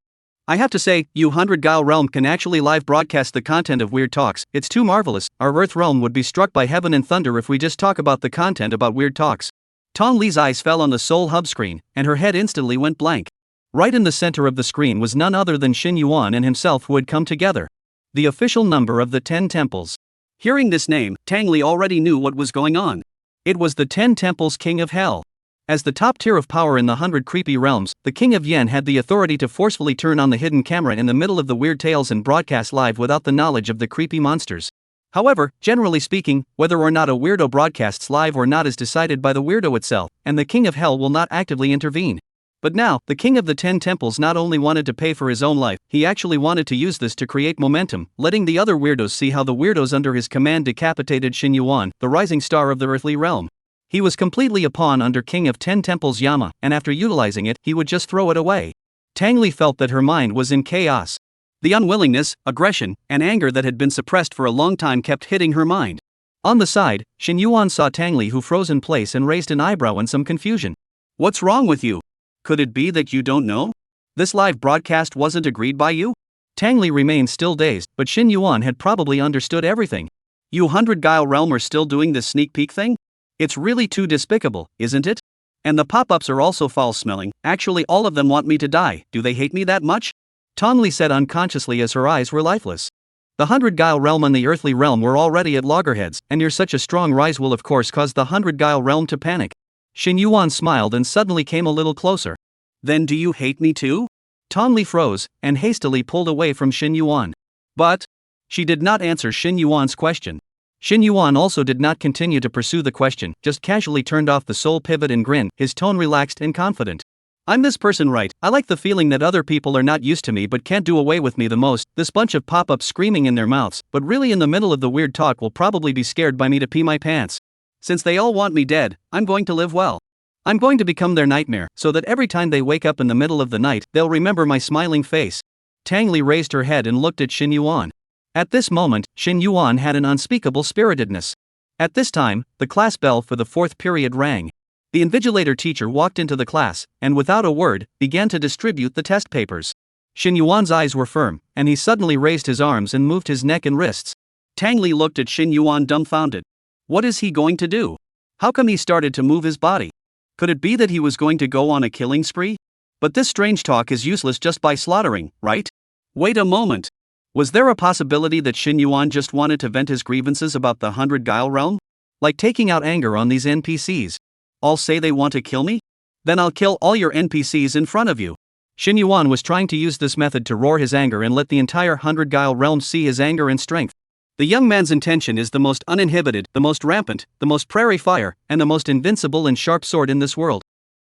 I have to say, you 100 Guile realm can actually live broadcast the content of weird talks. It's too marvelous. Our Earth realm would be struck by heaven and thunder if we just talk about the content about weird talks." Tong Li's eyes fell on the soul hub screen, and her head instantly went blank. Right in the center of the screen was none other than Shin Yuan and himself, who had come together. The official number of the 10 temples. Hearing this name, Tang Li already knew what was going on. It was the 10 temples King of Hell. As the top tier of power in the 100 creepy realms, the King of Yen had the authority to forcefully turn on the hidden camera in the middle of the weird tales and broadcast live without the knowledge of the creepy monsters. However, generally speaking, whether or not a weirdo broadcasts live or not is decided by the weirdo itself, and the King of Hell will not actively intervene. But now, the King of the 10 Temples not only wanted to pay for his own life, he actually wanted to use this to create momentum, letting the other weirdos see how the weirdos under his command decapitated Shin Yuan, the rising star of the earthly realm. He was completely a pawn under King of 10 Temples Yama, and after utilizing it, he would just throw it away. Tang Li felt that her mind was in chaos. The unwillingness, aggression, and anger that had been suppressed for a long time kept hitting her mind. On the side, Shin Yuan saw Tang Li, who froze in place and raised an eyebrow in some confusion. "What's wrong with you? Could it be that you don't know? This live broadcast wasn't agreed by you?" Tang Li remained still dazed, but Shin Yuan had probably understood everything. "You 100 Guile realm are still doing this sneak peek thing? It's really too despicable, isn't it? And the pop-ups are also foul-smelling. Actually, all of them want me to die. Do they hate me that much?" Tong Li said unconsciously as her eyes were lifeless. The 100 Guile realm and the earthly realm were already at loggerheads, and your such a strong rise will of course cause the 100 Guile realm to panic. Xin Yuan smiled and suddenly came a little closer. Then do you hate me too? Tongli froze, and hastily pulled away from Xin Yuan. But, she did not answer Xin Yuan's question. Xin Yuan also did not continue to pursue the question, just casually turned off the soul pivot and grinned, his tone relaxed and confident. I'm this person, right? I like the feeling that other people are not used to me but can't do away with me the most. This bunch of pop-ups screaming in their mouths, but really in the middle of the weird talk will probably be scared by me to pee my pants. Since they all want me dead, I'm going to live well. I'm going to become their nightmare, so that every time they wake up in the middle of the night, they'll remember my smiling face. Tang Li raised her head and looked at Xin Yuan. At this moment, Xin Yuan had an unspeakable spiritedness. At this time, the class bell for the 4th period rang. The invigilator teacher walked into the class, and without a word, began to distribute the test papers. Xin Yuan's eyes were firm, and he suddenly raised his arms and moved his neck and wrists. Tang Li looked at Xin Yuan dumbfounded. What is he going to do? How come he started to move his body? Could it be that he was going to go on a killing spree? But this strange talk is useless just by slaughtering, right? Wait a moment. Was there a possibility that Xin Yuan just wanted to vent his grievances about the 100 Guile realm? Like taking out anger on these NPCs. All say they want to kill me? Then I'll kill all your NPCs in front of you. Xin Yuan was trying to use this method to roar his anger and let the entire 100 Guile realm see his anger and strength. The young man's intention is the most uninhibited, the most rampant, the most prairie fire, and the most invincible and sharp sword in this world.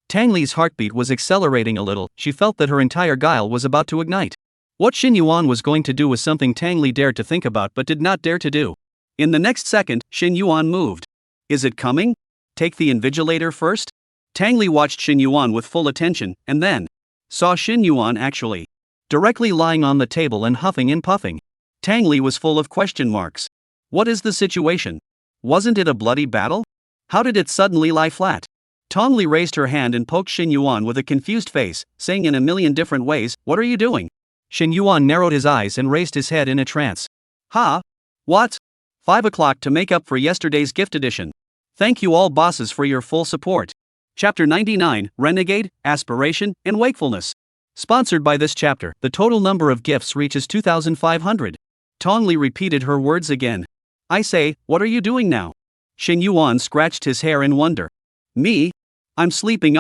Tang Li's heartbeat was accelerating a little. She felt that her entire guile was about to ignite. What Xin Yuan was going to do was something Tang Li dared to think about but did not dare to do. In the next second, Xin Yuan moved. Is it coming? Take the invigilator first? Tang Li watched Xin Yuan with full attention, and then saw Xin Yuan actually directly lying on the table and huffing and puffing. Tang Li was full of question marks. What is the situation? Wasn't it a bloody battle? How did it suddenly lie flat? Tong Li raised her hand and poked Xin Yuan with a confused face, saying in a million different ways, "What are you doing?" Xin Yuan narrowed his eyes and raised his head in a trance. Ha! What? 5 o'clock to make up for yesterday's gift edition. Thank you all bosses for your full support. Chapter 99, Renegade, Aspiration, and Wakefulness. Sponsored by this chapter, the total number of gifts reaches 2,500. Tong Li repeated her words again. I say, what are you doing now? Xin Yuan scratched his hair in wonder. Me? I'm sleeping.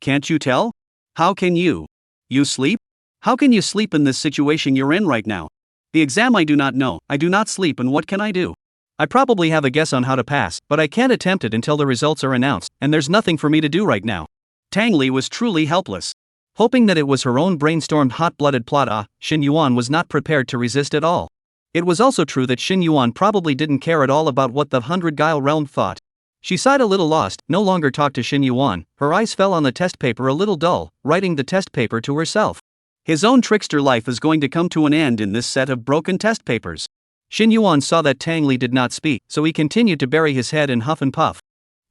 Can't you tell? How can you? You sleep? How can you sleep in this situation you're in right now? The exam I do not know, I do not sleep, and what can I do? I probably have a guess on how to pass, but I can't attempt it until the results are announced, and there's nothing for me to do right now. Tang Li was truly helpless. Hoping that it was her own brainstormed hot-blooded plot, Xin Yuan was not prepared to resist at all. It was also true that Xin Yuan probably didn't care at all about what the 100 Guile realm thought. She sighed a little lost, no longer talked to Xin Yuan, her eyes fell on the test paper a little dull, writing the test paper to herself. His own trickster life is going to come to an end in this set of broken test papers. Xin Yuan saw that Tang Li did not speak, so he continued to bury his head and huff and puff.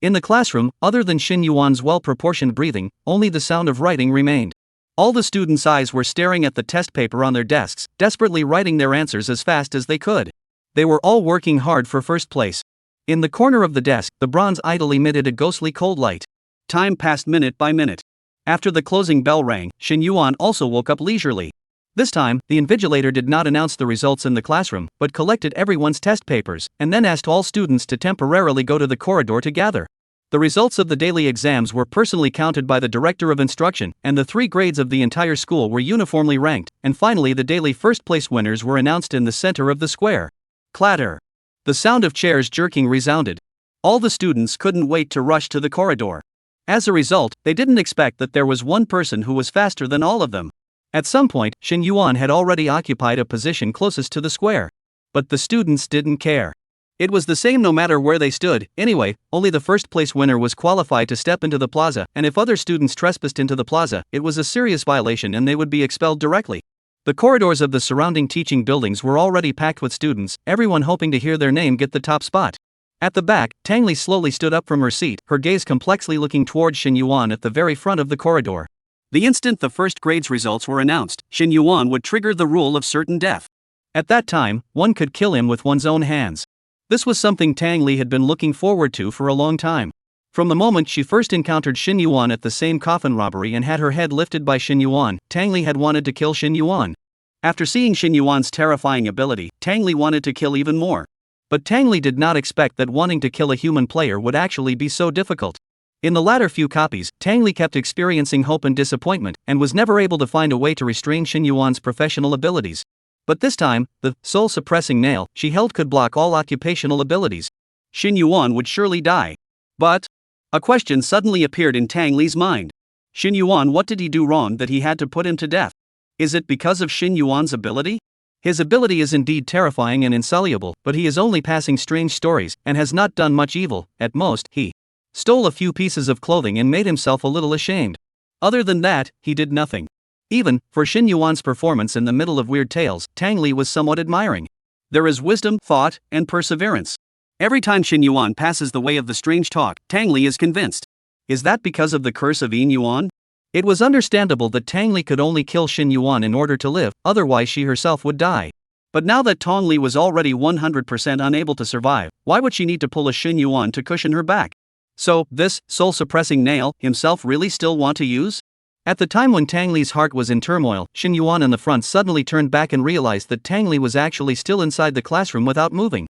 In the classroom, other than Xin Yuan's well-proportioned breathing, only the sound of writing remained. All the students' eyes were staring at the test paper on their desks, desperately writing their answers as fast as they could. They were all working hard for first place. In the corner of the desk, the bronze idol emitted a ghostly cold light. Time passed minute by minute. After the closing bell rang, Xin Yuan also woke up leisurely. This time, the invigilator did not announce the results in the classroom, but collected everyone's test papers, and then asked all students to temporarily go to the corridor to gather. The results of the daily exams were personally counted by the director of instruction, and the 3 grades of the entire school were uniformly ranked, and finally the daily first-place winners were announced in the center of the square. Clatter! The sound of chairs jerking resounded. All the students couldn't wait to rush to the corridor. As a result, they didn't expect that there was one person who was faster than all of them. At some point, Xin Yuan had already occupied a position closest to the square. But the students didn't care. It was the same no matter where they stood. Anyway, only the first-place winner was qualified to step into the plaza, and if other students trespassed into the plaza, it was a serious violation and they would be expelled directly. The corridors of the surrounding teaching buildings were already packed with students, everyone hoping to hear their name get the top spot. At the back, Tang Li slowly stood up from her seat, her gaze complexly looking toward Xin Yuan at the very front of the corridor. The instant the first grade's results were announced, Xin Yuan would trigger the rule of certain death. At that time, one could kill him with one's own hands. This was something Tang Li had been looking forward to for a long time. From the moment she first encountered Xin Yuan at the same coffin robbery and had her head lifted by Xin Yuan, Tang Li had wanted to kill Xin Yuan. After seeing Xin Yuan's terrifying ability, Tang Li wanted to kill even more. But Tang Li did not expect that wanting to kill a human player would actually be so difficult. In the latter few copies, Tang Li kept experiencing hope and disappointment, and was never able to find a way to restrain Xin Yuan's professional abilities. But this time, the soul-suppressing nail she held could block all occupational abilities. Xin Yuan would surely die. But a question suddenly appeared in Tang Li's mind. Xin Yuan, what did he do wrong that he had to put him to death? Is it because of Xin Yuan's ability? His ability is indeed terrifying and insoluble, but he is only passing strange stories, and has not done much evil. At most, he stole a few pieces of clothing and made himself a little ashamed. Other than that, he did nothing. Even, for Xin Yuan's performance in the middle of Weird Tales, Tang Li was somewhat admiring. There is wisdom, thought, and perseverance. Every time Xin Yuan passes the way of the strange talk, Tang Li is convinced. Is that because of the curse of Yin Yuan? It was understandable that Tang Li could only kill Xin Yuan in order to live, otherwise she herself would die. But now that Tang Li was already 100% unable to survive, why would she need to pull a Xin Yuan to cushion her back? So, this soul-suppressing nail himself really still want to use? At the time when Tang Li's heart was in turmoil, Xin Yuan in the front suddenly turned back and realized that Tang Li was actually still inside the classroom without moving.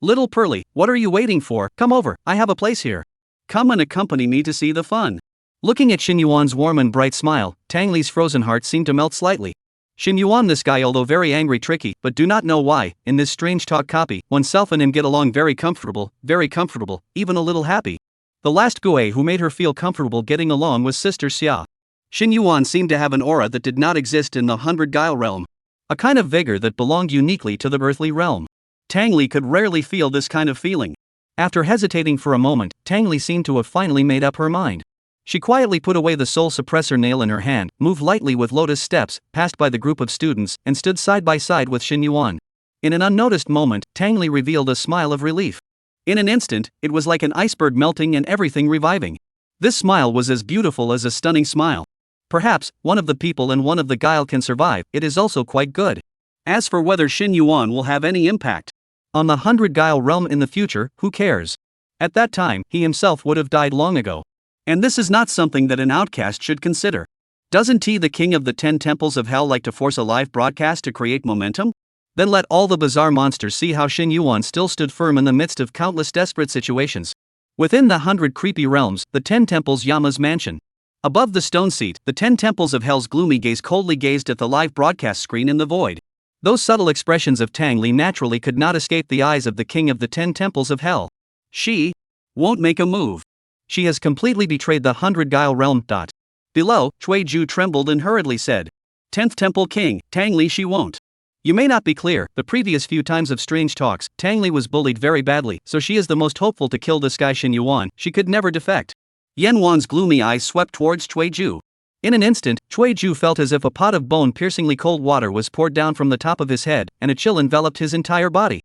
Little Pearly, what are you waiting for? Come over, I have a place here. Come and accompany me to see the fun. Looking at Xin Yuan's warm and bright smile, Tang Li's frozen heart seemed to melt slightly. Xin Yuan, this guy, although very angry, tricky, but do not know why, in this strange talk copy, oneself and him get along very comfortable, even a little happy. The last Gue who made her feel comfortable getting along was Sister Xia. Xin Yuan seemed to have an aura that did not exist in the 100 Guile realm. A kind of vigor that belonged uniquely to the earthly realm. Tang Li could rarely feel this kind of feeling. After hesitating for a moment, Tang Li seemed to have finally made up her mind. She quietly put away the soul suppressor nail in her hand, moved lightly with lotus steps, passed by the group of students, and stood side by side with Xin Yuan. In an unnoticed moment, Tang Li revealed a smile of relief. In an instant, it was like an iceberg melting and everything reviving. This smile was as beautiful as a stunning smile. Perhaps, one of the people and one of the Guile can survive, it is also quite good. As for whether Xin Yuan will have any impact on the 100 Guile realm in the future, who cares? At that time, he himself would have died long ago. And this is not something that an outcast should consider. Doesn't T, the king of the 10 temples of hell, like to force a live broadcast to create momentum? Then let all the bizarre monsters see how Xin Yuan still stood firm in the midst of countless desperate situations. Within the 100 creepy realms, the 10 temples Yama's mansion. Above the stone seat, the 10 temples of hell's gloomy gaze coldly gazed at the live broadcast screen in the void. Those subtle expressions of Tang Li naturally could not escape the eyes of the king of the 10 temples of hell. She won't make a move. She has completely betrayed the 100 Guile realm. Below, Cui Ju trembled and hurriedly said, 10th Temple King, Tang Li, she won't. You may not be clear, the previous few times of strange talks, Tang Li was bullied very badly, so she is the most hopeful to kill this guy Xin Yuan, she could never defect. Yan Wan's gloomy eyes swept towards Cui Ju. In an instant, Cui Ju felt as if a pot of bone-piercingly cold water was poured down from the top of his head, and a chill enveloped his entire body.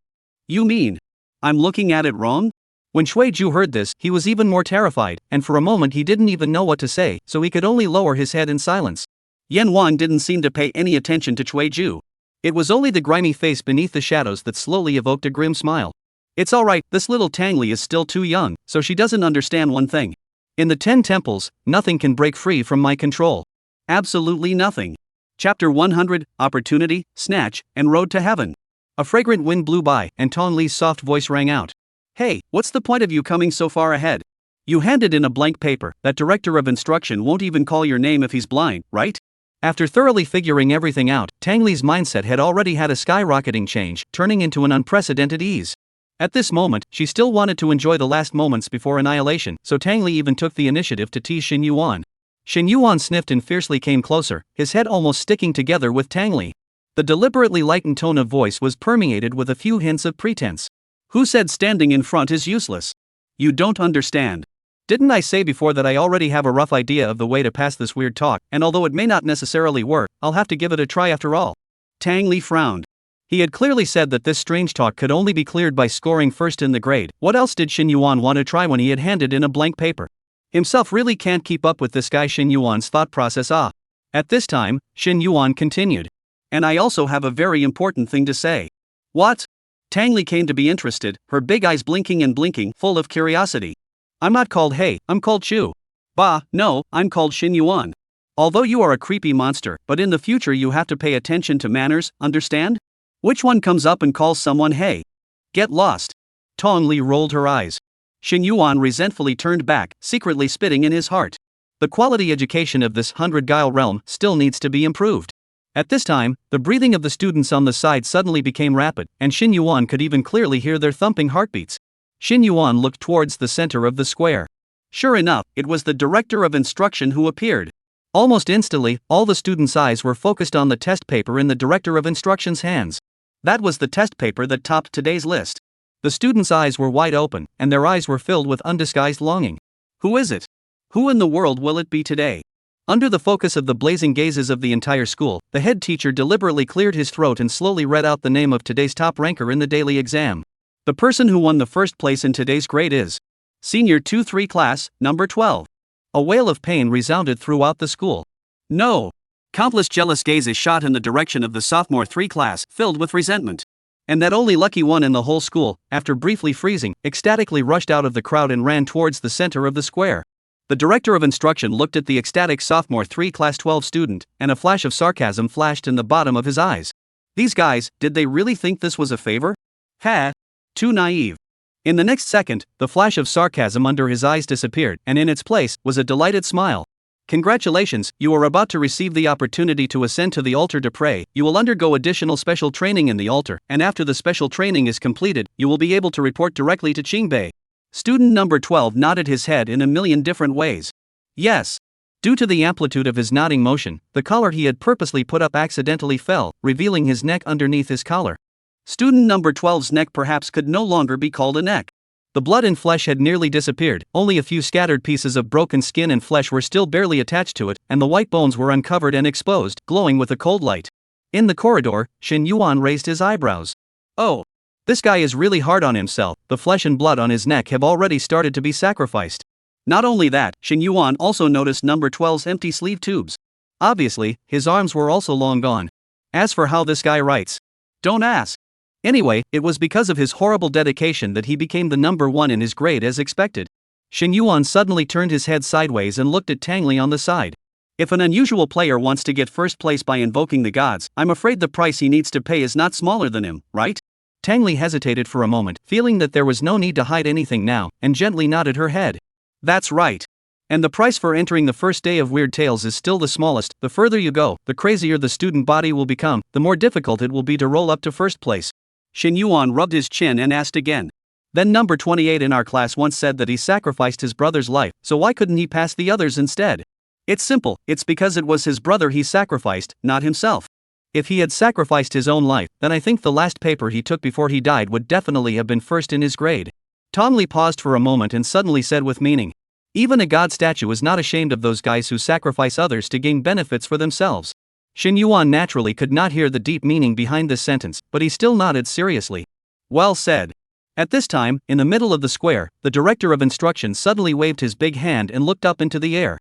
You mean I'm looking at it wrong? When Cui Ju heard this, he was even more terrified, and for a moment he didn't even know what to say, so he could only lower his head in silence. Yan Wan didn't seem to pay any attention to Cui Ju. It was only the grimy face beneath the shadows that slowly evoked a grim smile. It's alright, this little Tang Li is still too young, so she doesn't understand one thing. In the 10 temples, nothing can break free from my control. Absolutely nothing. Chapter 100, Opportunity, Snatch, and Road to Heaven. A fragrant wind blew by, and Tong Li's soft voice rang out. Hey, what's the point of you coming so far ahead? You handed in a blank paper, that director of instruction won't even call your name if he's blind, right? After thoroughly figuring everything out, Tang Li's mindset had already had a skyrocketing change, turning into an unprecedented ease. At this moment, she still wanted to enjoy the last moments before annihilation, so Tang Li even took the initiative to tease Xin Yuan. Xin Yuan sniffed and fiercely came closer, his head almost sticking together with Tang Li. The deliberately lightened tone of voice was permeated with a few hints of pretense. Who said standing in front is useless? You don't understand. Didn't I say before that I already have a rough idea of the way to pass this weird talk, and although it may not necessarily work, I'll have to give it a try after all. Tang Li frowned. He had clearly said that this strange talk could only be cleared by scoring first in the grade. What else did Xin Yuan want to try when he had handed in a blank paper? Himself really can't keep up with this guy Xin Yuan's thought process. At this time, Xin Yuan continued. And I also have a very important thing to say. What? Tang Li came to be interested, her big eyes blinking and blinking, full of curiosity. I'm not called Hey, I'm called Chu. Bah, no, I'm called Xin Yuan. Although you are a creepy monster, but in the future you have to pay attention to manners, understand? Which one comes up and calls someone hey? Get lost. Tong Li rolled her eyes. Xin Yuan resentfully turned back, secretly spitting in his heart. The quality education of this 100-guile realm still needs to be improved. At this time, the breathing of the students on the side suddenly became rapid, and Xin Yuan could even clearly hear their thumping heartbeats. Xin Yuan looked towards the center of the square. Sure enough, it was the director of instruction who appeared. Almost instantly, all the students' eyes were focused on the test paper in the director of instruction's hands. That was the test paper that topped today's list. The students' eyes were wide open, and their eyes were filled with undisguised longing. Who is it? Who in the world will it be today? Under the focus of the blazing gazes of the entire school, the head teacher deliberately cleared his throat and slowly read out the name of today's top ranker in the daily exam. The person who won the first place in today's grade is Senior 2-3 class, number 12. A wail of pain resounded throughout the school. No! Countless jealous gazes shot in the direction of the sophomore 3 class, filled with resentment. And that only lucky one in the whole school, after briefly freezing, ecstatically rushed out of the crowd and ran towards the center of the square. The director of instruction looked at the ecstatic sophomore 3 class 12 student, and a flash of sarcasm flashed in the bottom of his eyes. These guys, did they really think this was a favor? Ha! Too naive. In the next second, the flash of sarcasm under his eyes disappeared, and in its place was a delighted smile. Congratulations, you are about to receive the opportunity to ascend to the altar to pray. You will undergo additional special training in the altar, and after the special training is completed, you will be able to report directly to Qingbei. Student number 12 nodded his head in a million different ways. Yes. Due to the amplitude of his nodding motion, the collar he had purposely put up accidentally fell, revealing his neck underneath his collar. Student number 12's neck perhaps could no longer be called a neck. The blood and flesh had nearly disappeared, only a few scattered pieces of broken skin and flesh were still barely attached to it, and the white bones were uncovered and exposed, glowing with a cold light. In the corridor, Xin Yuan raised his eyebrows. Oh! This guy is really hard on himself, the flesh and blood on his neck have already started to be sacrificed. Not only that, Xin Yuan also noticed number 12's empty sleeve tubes. Obviously, his arms were also long gone. As for how this guy writes, don't ask. Anyway, it was because of his horrible dedication that he became the number 1 in his grade as expected. Xin Yuan suddenly turned his head sideways and looked at Tang Li on the side. If an unusual player wants to get first place by invoking the gods, I'm afraid the price he needs to pay is not smaller than him, right? Tang Li hesitated for a moment, feeling that there was no need to hide anything now, and gently nodded her head. That's right. And the price for entering the first day of Weird Tales is still the smallest. The further you go, the crazier the student body will become, the more difficult it will be to roll up to first place. Xin Yuan rubbed his chin and asked again. Then number 28 in our class once said that he sacrificed his brother's life, so why couldn't he pass the others instead? It's simple, it's because it was his brother he sacrificed, not himself. If he had sacrificed his own life, then I think the last paper he took before he died would definitely have been first in his grade. Tong Li paused for a moment and suddenly said with meaning. Even a god statue is not ashamed of those guys who sacrifice others to gain benefits for themselves. Xin Yuan naturally could not hear the deep meaning behind this sentence, but he still nodded seriously. Well said. At this time, in the middle of the square, the director of instruction suddenly waved his big hand and looked up into the air.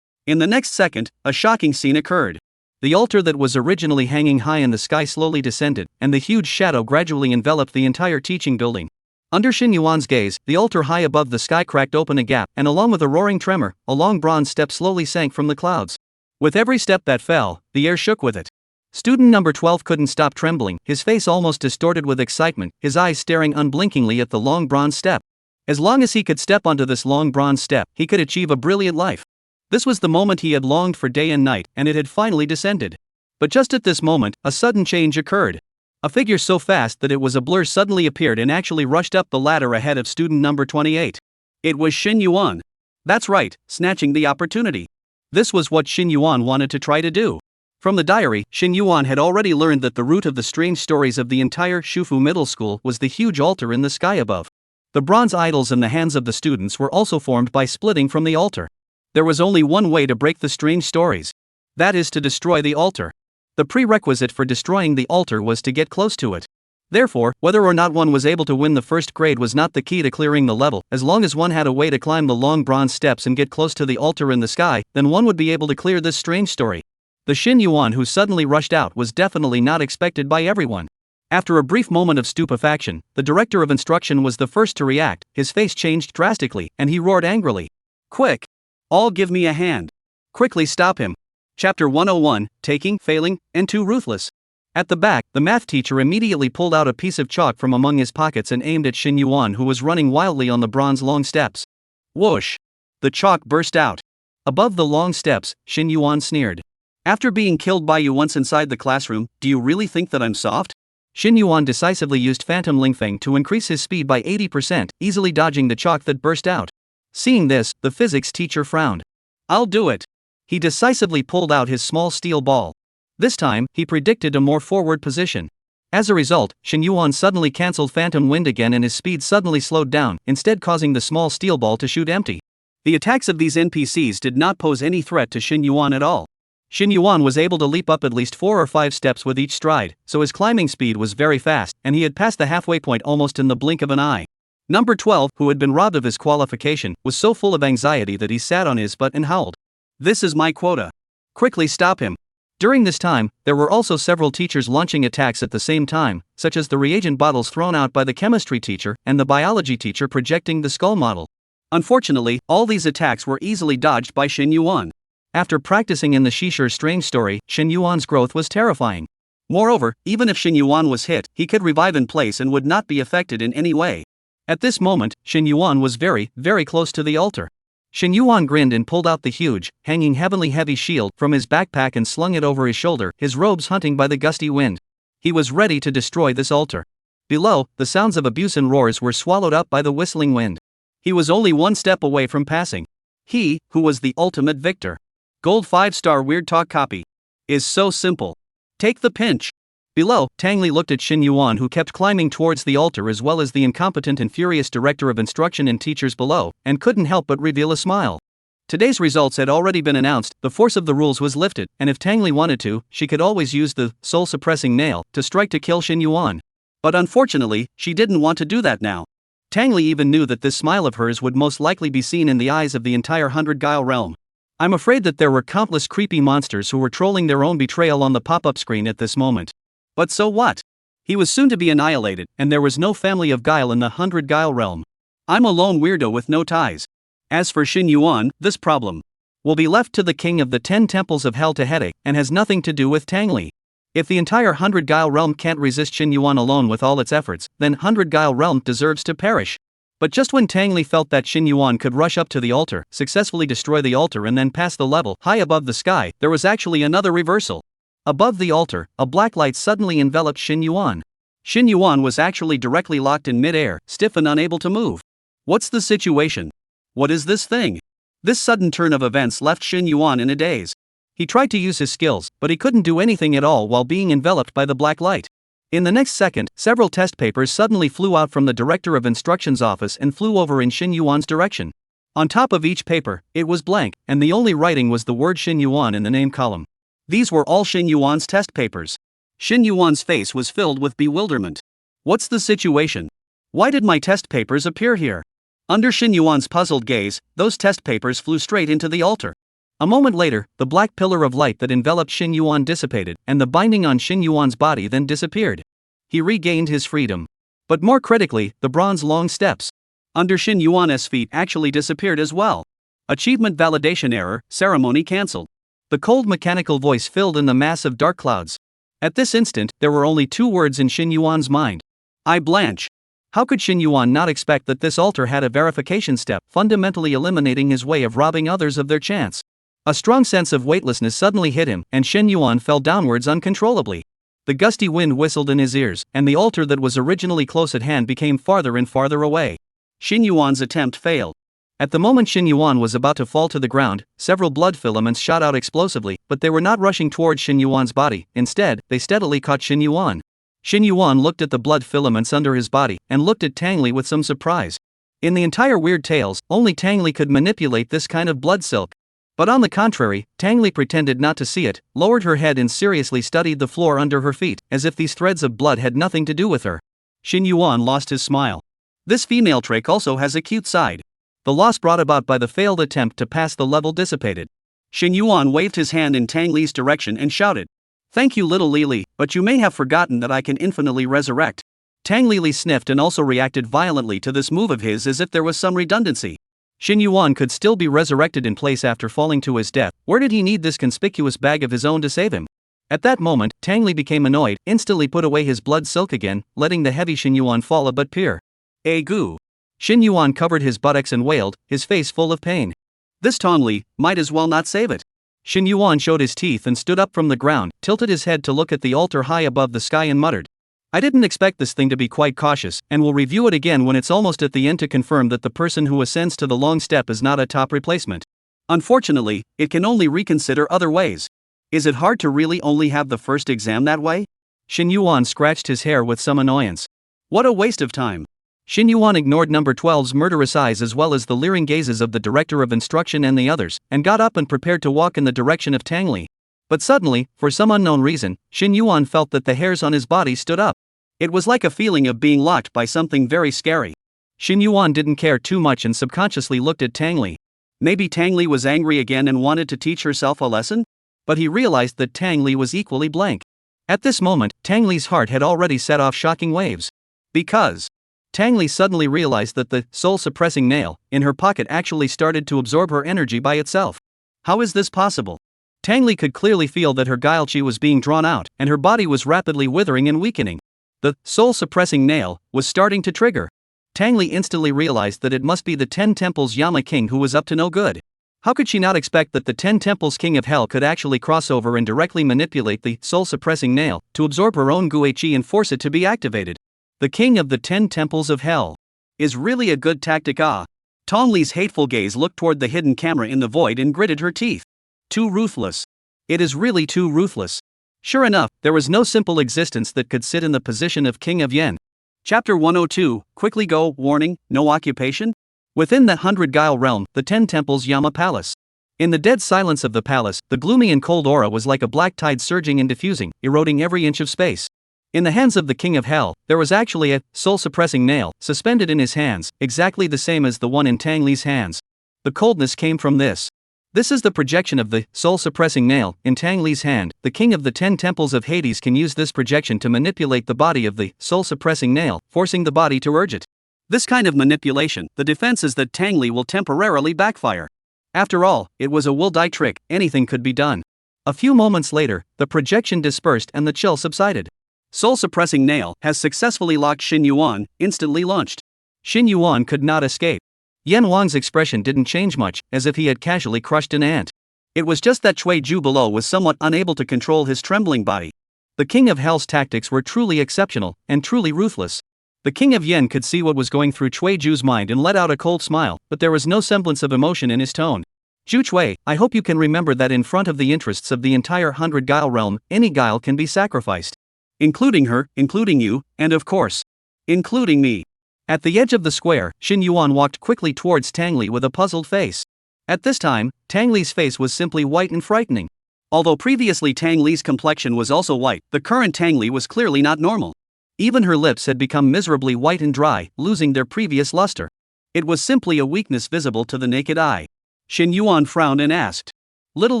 In the next second, a shocking scene occurred. The altar that was originally hanging high in the sky slowly descended, and the huge shadow gradually enveloped the entire teaching building. Under Xin Yuan's gaze, the altar high above the sky cracked open a gap, and along with a roaring tremor, a long bronze step slowly sank from the clouds. With every step that fell, the air shook with it. Student number 12 couldn't stop trembling, his face almost distorted with excitement, his eyes staring unblinkingly at the long bronze step. As long as he could step onto this long bronze step, he could achieve a brilliant life. This was the moment he had longed for day and night, and it had finally descended. But just at this moment, a sudden change occurred. A figure so fast that it was a blur suddenly appeared and actually rushed up the ladder ahead of student number 28. It was Xin Yuan. That's right, snatching the opportunity. This was what Xin Yuan wanted to try to do. From the diary, Xin Yuan had already learned that the root of the strange stories of the entire Shufu Middle School was the huge altar in the sky above. The bronze idols in the hands of the students were also formed by splitting from the altar. There was only one way to break the strange stories. That is to destroy the altar. The prerequisite for destroying the altar was to get close to it. Therefore, whether or not one was able to win the first grade was not the key to clearing the level. As long as one had a way to climb the long bronze steps and get close to the altar in the sky, then one would be able to clear this strange story. The Xin Yuan who suddenly rushed out was definitely not expected by everyone. After a brief moment of stupefaction, the director of instruction was the first to react. His face changed drastically, and he roared angrily. Quick! All give me a hand. Quickly stop him. Chapter 101, Taking, Failing, and Too Ruthless. At the back, the math teacher immediately pulled out a piece of chalk from among his pockets and aimed at Shin Yuan, who was running wildly on the bronze long steps. Whoosh! The chalk burst out. Above the long steps, Shin Yuan sneered. After being killed by you once inside the classroom, do you really think that I'm soft? Shin Yuan decisively used Phantom Lingfeng to increase his speed by 80%, easily dodging the chalk that burst out. Seeing this, the physics teacher frowned. I'll do it. He decisively pulled out his small steel ball. This time, he predicted a more forward position. As a result, Shin Yuan suddenly cancelled Phantom Wind again and his speed suddenly slowed down, instead causing the small steel ball to shoot empty. The attacks of these NPCs did not pose any threat to Shin Yuan at all. Shin Yuan was able to leap up at least 4 or 5 steps with each stride, so his climbing speed was very fast, and he had passed the halfway point almost in the blink of an eye. Number 12, who had been robbed of his qualification, was so full of anxiety that he sat on his butt and howled. This is my quota. Quickly stop him. During this time, there were also several teachers launching attacks at the same time, such as the reagent bottles thrown out by the chemistry teacher and the biology teacher projecting the skull model. Unfortunately, all these attacks were easily dodged by Shin Yuan. After practicing in the Shishir strange story, Shin Yuan's growth was terrifying. Moreover, even if Shin Yuan was hit, he could revive in place and would not be affected in any way. At this moment, Shin Yuan was very, very close to the altar. Shin Yuan grinned and pulled out the huge, hanging heavenly heavy shield from his backpack and slung it over his shoulder, his robes hunting by the gusty wind. He was ready to destroy this altar. Below, the sounds of abuse and roars were swallowed up by the whistling wind. He was only one step away from passing. He, who was the ultimate victor. Gold 5-star Weird Talk copy. Is so simple. Take the pinch. Below, Tang Li looked at Shin Yuan, who kept climbing towards the altar, as well as the incompetent and furious director of instruction and teachers below, and couldn't help but reveal a smile. Today's results had already been announced, the force of the rules was lifted, and if Tang Li wanted to, she could always use the soul-suppressing nail to strike to kill Shin Yuan. But unfortunately, she didn't want to do that now. Tang Li even knew that this smile of hers would most likely be seen in the eyes of the entire 100 Guile realm. I'm afraid that there were countless creepy monsters who were trolling their own betrayal on the pop-up screen at this moment. But so what? He was soon to be annihilated, and there was no family of Guile in the 100 Guile realm. I'm a lone weirdo with no ties. As for Shin Yuan, this problem will be left to the king of the 10 temples of hell to headache, and has nothing to do with Tang Li. If the entire 100 Guile realm can't resist Shin Yuan alone with all its efforts, then 100 Guile realm deserves to perish. But just when Tang Li felt that Shin Yuan could rush up to the altar, successfully destroy the altar and then pass the level high above the sky, there was actually another reversal. Above the altar, a black light suddenly enveloped Shin Yuan. Shin Yuan was actually directly locked in mid-air, stiff and unable to move. What's the situation? What is this thing? This sudden turn of events left Shin Yuan in a daze. He tried to use his skills, but he couldn't do anything at all while being enveloped by the black light. In the next second, several test papers suddenly flew out from the director of instruction's office and flew over in Shin Yuan's direction. On top of each paper, it was blank, and the only writing was the word Shin Yuan in the name column. These were all Shin Yuan's test papers. Shin Yuan's face was filled with bewilderment. What's the situation? Why did my test papers appear here? Under Shin Yuan's puzzled gaze, those test papers flew straight into the altar. A moment later, the black pillar of light that enveloped Shin Yuan dissipated, and the binding on Shin Yuan's body then disappeared. He regained his freedom. But more critically, the bronze long steps under Shin Yuan's feet actually disappeared as well. Achievement validation error, ceremony cancelled. The cold mechanical voice filled in the mass of dark clouds. At this instant, there were only 2 words in Shin Yuan's mind. I blanch. How could Shin Yuan not expect that this altar had a verification step, fundamentally eliminating his way of robbing others of their chance? A strong sense of weightlessness suddenly hit him, and Shin Yuan fell downwards uncontrollably. The gusty wind whistled in his ears, and the altar that was originally close at hand became farther and farther away. Shin Yuan's attempt failed. At the moment Shin Yuan was about to fall to the ground, several blood filaments shot out explosively, but they were not rushing towards Shin Yuan's body. Instead, they steadily caught Shin Yuan. Shin Yuan looked at the blood filaments under his body, and looked at Tang Li with some surprise. In the entire Weird Tales, only Tang Li could manipulate this kind of blood silk. But on the contrary, Tang Li pretended not to see it, lowered her head and seriously studied the floor under her feet, as if these threads of blood had nothing to do with her. Shin Yuan lost his smile. This female trick also has a cute side. The loss brought about by the failed attempt to pass the level dissipated. Shin Yuan waved his hand in Tang Li's direction and shouted, "Thank you, little Li, but you may have forgotten that I can infinitely resurrect." Tang Li sniffed and also reacted violently to this move of his as if there was some redundancy. Xin Yuan could still be resurrected in place after falling to his death. Where did he need this conspicuous bag of his own to save him? At that moment, Tang Li became annoyed, instantly put away his blood silk again, letting the heavy Xin Yuan fall a but peer. Goo. Xin Yuan covered his buttocks and wailed, his face full of pain. This Tong Li might as well not save it. Xin Yuan showed his teeth and stood up from the ground, tilted his head to look at the altar high above the sky and muttered, I didn't expect this thing to be quite cautious, and will review it again when it's almost at the end to confirm that the person who ascends to the long step is not a top replacement. Unfortunately, it can only reconsider other ways. Is it hard to really only have the first exam that way? Xin Yuan scratched his hair with some annoyance. What a waste of time. Xin Yuan ignored number 12's murderous eyes as well as the leering gazes of the director of instruction and the others, and got up and prepared to walk in the direction of Tang Li. But suddenly, for some unknown reason, Xin Yuan felt that the hairs on his body stood up. It was like a feeling of being locked by something very scary. Xin Yuan didn't care too much and subconsciously looked at Tang Li. Maybe Tang Li was angry again and wanted to teach herself a lesson? But he realized that Tang Li was equally blank. At this moment, Tang Li's heart had already set off shocking waves. Because Tang Li suddenly realized that the soul-suppressing nail in her pocket actually started to absorb her energy by itself. How is this possible? Tang Li could clearly feel that her guile chi was being drawn out, and her body was rapidly withering and weakening. The soul-suppressing nail was starting to trigger. Tang Li instantly realized that it must be the 10 Temples Yama King who was up to no good. How could she not expect that the 10 Temples King of Hell could actually cross over and directly manipulate the soul-suppressing nail to absorb her own gui chi and force it to be activated? The King of the 10 Temples of Hell is really a good tactic. Tong Li's hateful gaze looked toward the hidden camera in the void and gritted her teeth. Too ruthless. It is really too ruthless. Sure enough, there was no simple existence that could sit in the position of King of Yen. Chapter 102, Quickly Go, Warning, No Occupation? Within the 100 Guile realm, the 10 Temples Yama Palace. In the dead silence of the palace, the gloomy and cold aura was like a black tide surging and diffusing, eroding every inch of space. In the hands of the King of Hell, there was actually a soul-suppressing nail, suspended in his hands, exactly the same as the one in Tang Li's hands. The coldness came from this. This is the projection of the soul-suppressing nail in Tang Li's hand. The king of the 10 temples of Hades can use this projection to manipulate the body of the soul-suppressing nail, forcing the body to urge it. This kind of manipulation, the defense is that Tang Li will temporarily backfire. After all, it was a will die trick, anything could be done. A few moments later, the projection dispersed and the chill subsided. Soul-suppressing nail has successfully locked Xin Yuan, instantly launched. Xin Yuan could not escape. Yan Wang's expression didn't change much, as if he had casually crushed an ant. It was just that Cui Ju below was somewhat unable to control his trembling body. The King of Hell's tactics were truly exceptional, and truly ruthless. The King of Yen could see what was going through Cui Ju's mind and let out a cold smile, but there was no semblance of emotion in his tone. Ju Cui, I hope you can remember that in front of the interests of the entire 100 Guile realm, any Guile can be sacrificed. Including her, including you, and of course, including me. At the edge of the square, Xin Yuan walked quickly towards Tang Li with a puzzled face. At this time, Tang Li's face was simply white and frightening. Although previously Tang Li's complexion was also white, the current Tang Li was clearly not normal. Even her lips had become miserably white and dry, losing their previous luster. It was simply a weakness visible to the naked eye. Xin Yuan frowned and asked, "Little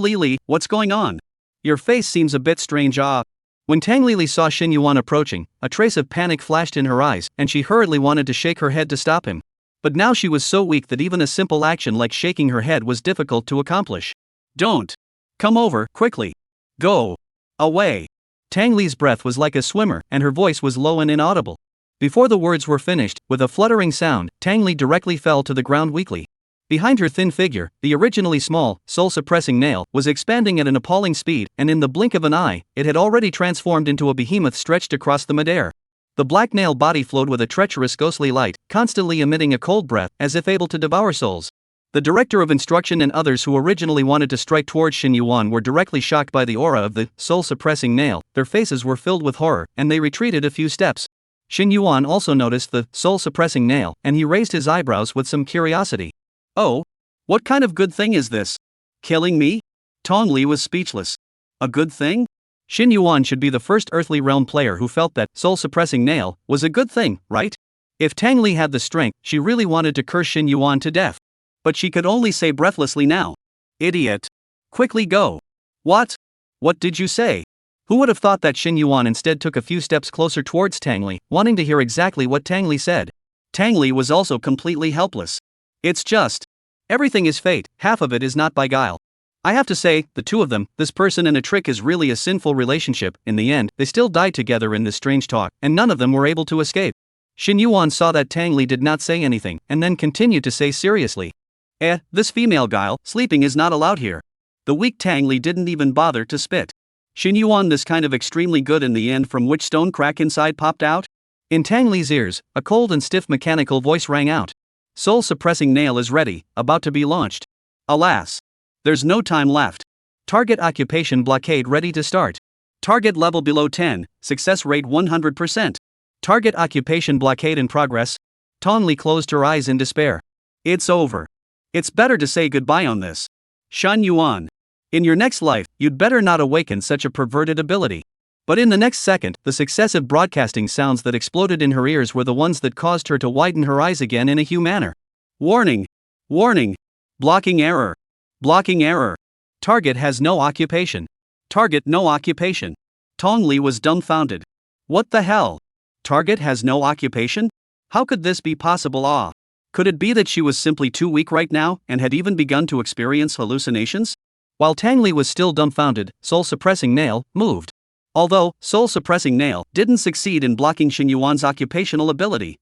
Li, what's going on? Your face seems a bit strange." When Tang Li saw Xin Yuan approaching, a trace of panic flashed in her eyes, and she hurriedly wanted to shake her head to stop him. But now she was so weak that even a simple action like shaking her head was difficult to accomplish. "Don't. Come over, quickly. Go. Away." Tang Li's breath was like a swimmer, and her voice was low and inaudible. Before the words were finished, with a fluttering sound, Tang Li directly fell to the ground weakly. Behind her thin figure, the originally small, soul-suppressing nail was expanding at an appalling speed, and in the blink of an eye, it had already transformed into a behemoth stretched across the midair. The black nail body flowed with a treacherous ghostly light, constantly emitting a cold breath, as if able to devour souls. The director of instruction and others who originally wanted to strike towards Xin Yuan were directly shocked by the aura of the soul-suppressing nail. Their faces were filled with horror, and they retreated a few steps. Xin Yuan also noticed the soul-suppressing nail, and he raised his eyebrows with some curiosity. "Oh? What kind of good thing is this? Killing me?" Tong Li was speechless. A good thing? Xin Yuan should be the first earthly realm player who felt that soul-suppressing nail was a good thing, right? If Tang Li had the strength, she really wanted to curse Xin Yuan to death. But she could only say breathlessly now, "Idiot. Quickly go." "What? What did you say?" Who would have thought that Xin Yuan instead took a few steps closer towards Tang Li, wanting to hear exactly what Tang Li said. Tang Li was also completely helpless. "It's just Everything is fate, half of it is not by guile. I have to say, the two of them, this person and a trick is really a sinful relationship. In the end, they still died together in this strange talk, and none of them were able to escape. Shin Yuan saw that Tang Li did not say anything, and then continued to say seriously. This female guile, sleeping is not allowed here. The weak Tang Li didn't even bother to spit. Shin Yuan, this kind of extremely good in the end, from which stone crack inside popped out? In Tang Li's ears, a cold and stiff mechanical voice rang out. Soul-suppressing nail is ready, about to be launched. Alas! There's no time left. Target occupation blockade ready to start. Target level below 10, success rate 100%. Target occupation blockade in progress. Tang Li closed her eyes in despair. It's over. It's better to say goodbye on this. Shan Yuan. In your next life, you'd better not awaken such a perverted ability. But in the next second, the successive broadcasting sounds that exploded in her ears were the ones that caused her to widen her eyes again in a Hugh manner. Warning! Warning! Blocking error! Blocking error! Target has no occupation. Target no occupation. Tang Li was dumbfounded. What the hell? Target has no occupation? How could this be possible? Could it be that she was simply too weak right now and had even begun to experience hallucinations? While Tang Li was still dumbfounded, Soul-suppressing nail moved. Although Soul-suppressing nail didn't succeed in blocking Shin Yuan's occupational ability,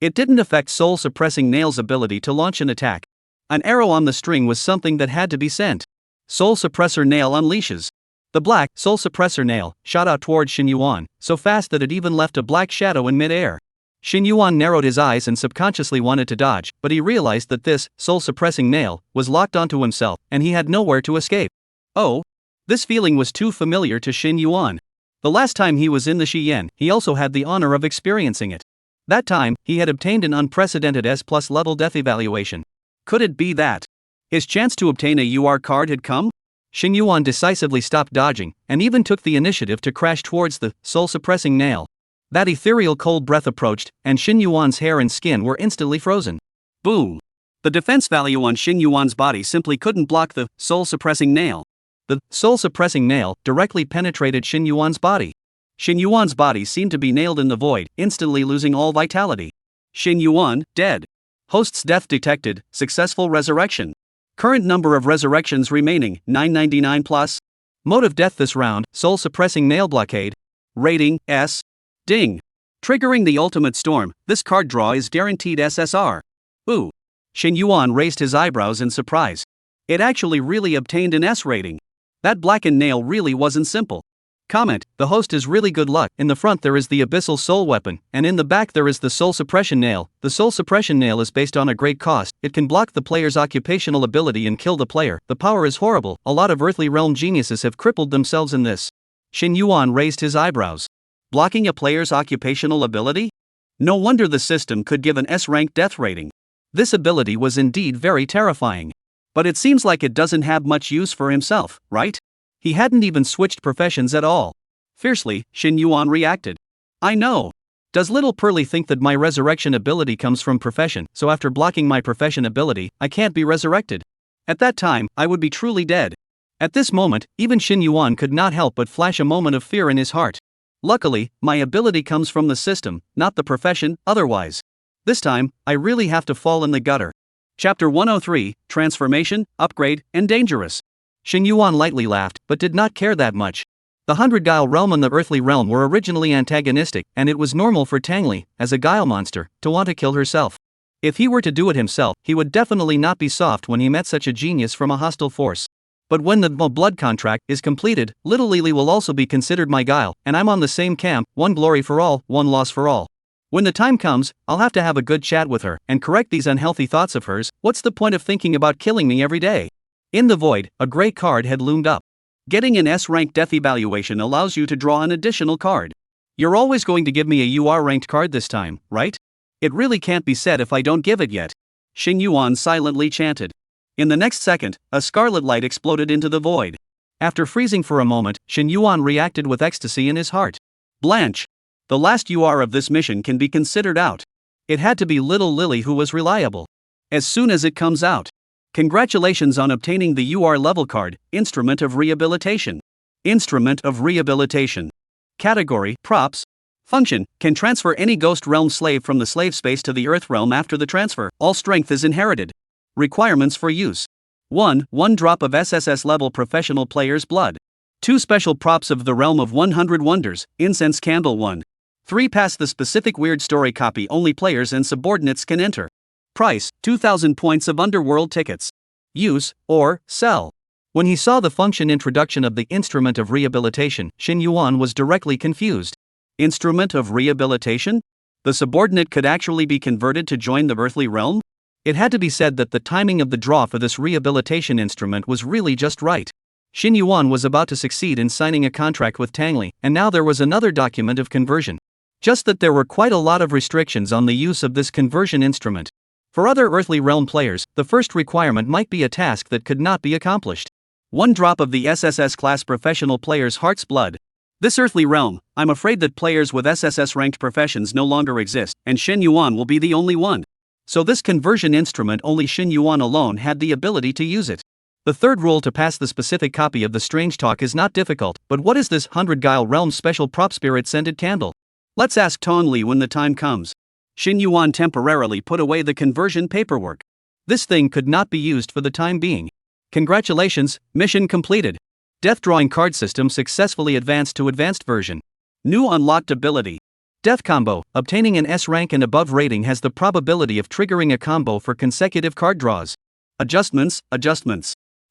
it didn't affect Soul-suppressing nail's ability to launch an attack. An arrow on the string was something that had to be sent. Soul-suppressor nail unleashes. The black Soul-suppressor nail shot out toward Shin Yuan, so fast that it even left a black shadow in mid-air. Shin Yuan narrowed his eyes and subconsciously wanted to dodge, but he realized that this soul-suppressing nail was locked onto himself, and he had nowhere to escape. Oh! This feeling was too familiar to Shin Yuan. The last time he was in the Shiyan, he also had the honor of experiencing it. That time, he had obtained an unprecedented S+ level death evaluation. Could it be that his chance to obtain a UR card had come? Shin Yuan decisively stopped dodging, and even took the initiative to crash towards the soul-suppressing nail. That ethereal cold breath approached, and Shin Yuan's hair and skin were instantly frozen. Boom! The defense value on Shin Yuan's body simply couldn't block the soul-suppressing nail. The soul-suppressing nail directly penetrated Shin Yuan's body. Shin Yuan's body seemed to be nailed in the void, instantly losing all vitality. Shin Yuan, dead. Host's death detected, successful resurrection. Current number of resurrections remaining, 999 plus. Mode of death this round, soul-suppressing nail blockade. Rating, S. Ding. Triggering the ultimate storm, this card draw is guaranteed SSR. Ooh. Shin Yuan raised his eyebrows in surprise. It actually really obtained an S rating. That blackened nail really wasn't simple. Comment, the host is really good luck. In the front there is the abyssal soul weapon, and in the back there is the soul suppression nail. The soul suppression nail is based on a great cost. It can block the player's occupational ability and kill the player. The power is horrible. A lot of earthly realm geniuses have crippled themselves in this. Shin Yuan raised his eyebrows. Blocking a player's occupational ability? No wonder the system could give an S-rank death rating. This ability was indeed very terrifying. But it seems like it doesn't have much use for himself, right? He hadn't even switched professions at all. Fiercely, Shin Yuan reacted. I know. Does little Pearly think that my resurrection ability comes from profession, so after blocking my profession ability, I can't be resurrected? At that time, I would be truly dead. At this moment, even Shin Yuan could not help but flash a moment of fear in his heart. Luckily, my ability comes from the system, not the profession, otherwise. This time, I really have to fall in the gutter. Chapter 103, Transformation, Upgrade, and Dangerous. Shin Yuan lightly laughed, but did not care that much. The 100 Guile realm and the earthly realm were originally antagonistic, and it was normal for Tang Li, as a Guile monster, to want to kill herself. If he were to do it himself, he would definitely not be soft when he met such a genius from a hostile force. But when the blood contract is completed, little Lily will also be considered my Guile, and I'm on the same camp, one glory for all, one loss for all. When the time comes, I'll have to have a good chat with her, and correct these unhealthy thoughts of hers. What's the point of thinking about killing me every day? In the void, a gray card had loomed up. Getting an S-rank death evaluation allows you to draw an additional card. You're always going to give me a UR-ranked card this time, right? It really can't be said if I don't give it yet. Shin Yuan silently chanted. In the next second, a scarlet light exploded into the void. After freezing for a moment, Shin Yuan reacted with ecstasy in his heart. Blanche. The last UR of this mission can be considered out. It had to be little Lily who was reliable. As soon as it comes out. Congratulations on obtaining the UR level card, Instrument of Rehabilitation. Instrument of Rehabilitation. Category, Props. Function, can transfer any Ghost Realm slave from the slave space to the Earth Realm after the transfer. All strength is inherited. Requirements for use. 1. 1 drop of SSS level professional player's blood. 2 special props of the realm of 100 wonders, incense candle 1. 3 pass the specific weird story copy only players and subordinates can enter. Price, 2,000 points of underworld tickets. Use, or, sell. When he saw the function introduction of the instrument of rehabilitation, Xin Yuan was directly confused. Instrument of rehabilitation? The subordinate could actually be converted to join the earthly realm? It had to be said that the timing of the draw for this rehabilitation instrument was really just right. Xin Yuan was about to succeed in signing a contract with Tang Li, and now there was another document of conversion. Just that there were quite a lot of restrictions on the use of this conversion instrument. For other earthly realm players, the first requirement might be a task that could not be accomplished. 1 drop of the SSS class professional player's heart's blood. This earthly realm, I'm afraid that players with SSS ranked professions no longer exist, and Xin Yuan will be the only one. So this conversion instrument only Xin Yuan alone had the ability to use it. The third rule to pass the specific copy of the strange talk is not difficult, but what is this 100 Guile realm special prop spirit scented candle? Let's ask Tong Li when the time comes. Xin Yuan temporarily put away the conversion paperwork. This thing could not be used for the time being. Congratulations, mission completed. Death drawing card system successfully advanced to advanced version. New unlocked ability. Death combo, obtaining an S rank and above rating has the probability of triggering a combo for consecutive card draws. Adjustments.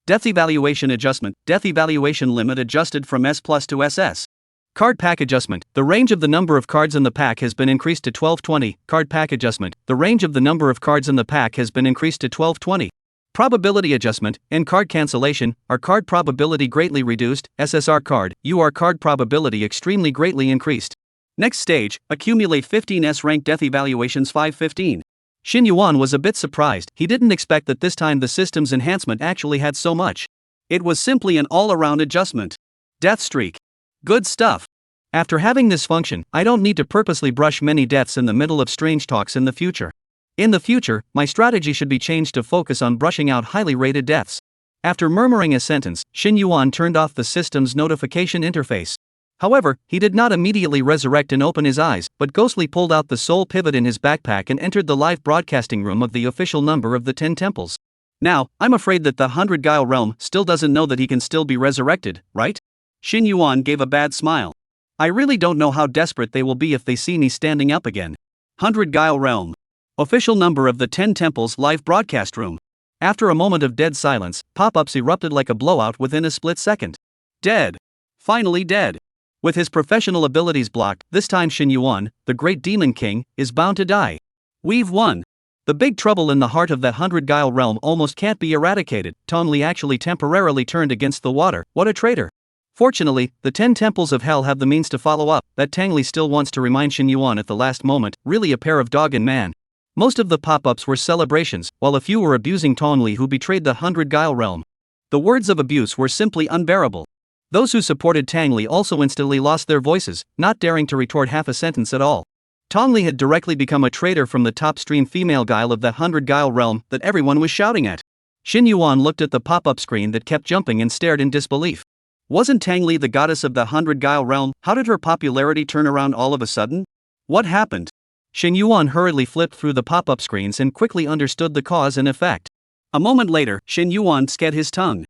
Death evaluation adjustment, death evaluation limit adjusted from S+ to SS. Card pack adjustment, the range of the number of cards in the pack has been increased to 1220. Card pack adjustment, the range of the number of cards in the pack has been increased to 1220. Probability adjustment, in card cancellation, our card probability greatly reduced, SSR card, UR card probability extremely greatly increased. Next stage, accumulate 15 S-rank death evaluations 515. Xin Yuan was a bit surprised, he didn't expect that this time the system's enhancement actually had so much. It was simply an all-around adjustment. Death streak. Good stuff. After having this function, I don't need to purposely brush many deaths in the middle of strange talks in the future. In the future, my strategy should be changed to focus on brushing out highly rated deaths. After murmuring a sentence, Xin Yuan turned off the system's notification interface. However, he did not immediately resurrect and open his eyes, but ghostly pulled out the soul pivot in his backpack and entered the live broadcasting room of the official number of the 10 temples. Now, I'm afraid that the 100 Guile realm still doesn't know that he can still be resurrected, right? Xin Yuan gave a bad smile. I really don't know how desperate they will be if they see me standing up again. 100 Guile realm. Official number of the 10 temples live broadcast room. After a moment of dead silence, pop-ups erupted like a blowout within a split second. Dead. Finally dead. With his professional abilities blocked, this time Xin Yuan, the great demon king, is bound to die. We've won. The big trouble in the heart of that 100 Guile realm almost can't be eradicated. Tong Li actually temporarily turned against the water. What a traitor. Fortunately, the 10 temples of hell have the means to follow up. That Tang Li still wants to remind Xin Yuan at the last moment, really a pair of dog and man. Most of the pop-ups were celebrations, while a few were abusing Tong Li who betrayed the 100 Guile realm. The words of abuse were simply unbearable. Those who supported Tang Li also instantly lost their voices, not daring to retort half a sentence at all. Tong Li had directly become a traitor from the top-stream female Guile of the 100 Guile realm that everyone was shouting at. Xin Yuan looked at the pop-up screen that kept jumping and stared in disbelief. Wasn't Tang Li the goddess of the 100 Guile realm? How did her popularity turn around all of a sudden? What happened? Xin Yuan hurriedly flipped through the pop-up screens and quickly understood the cause and effect. A moment later, Xin Yuan scat his tongue.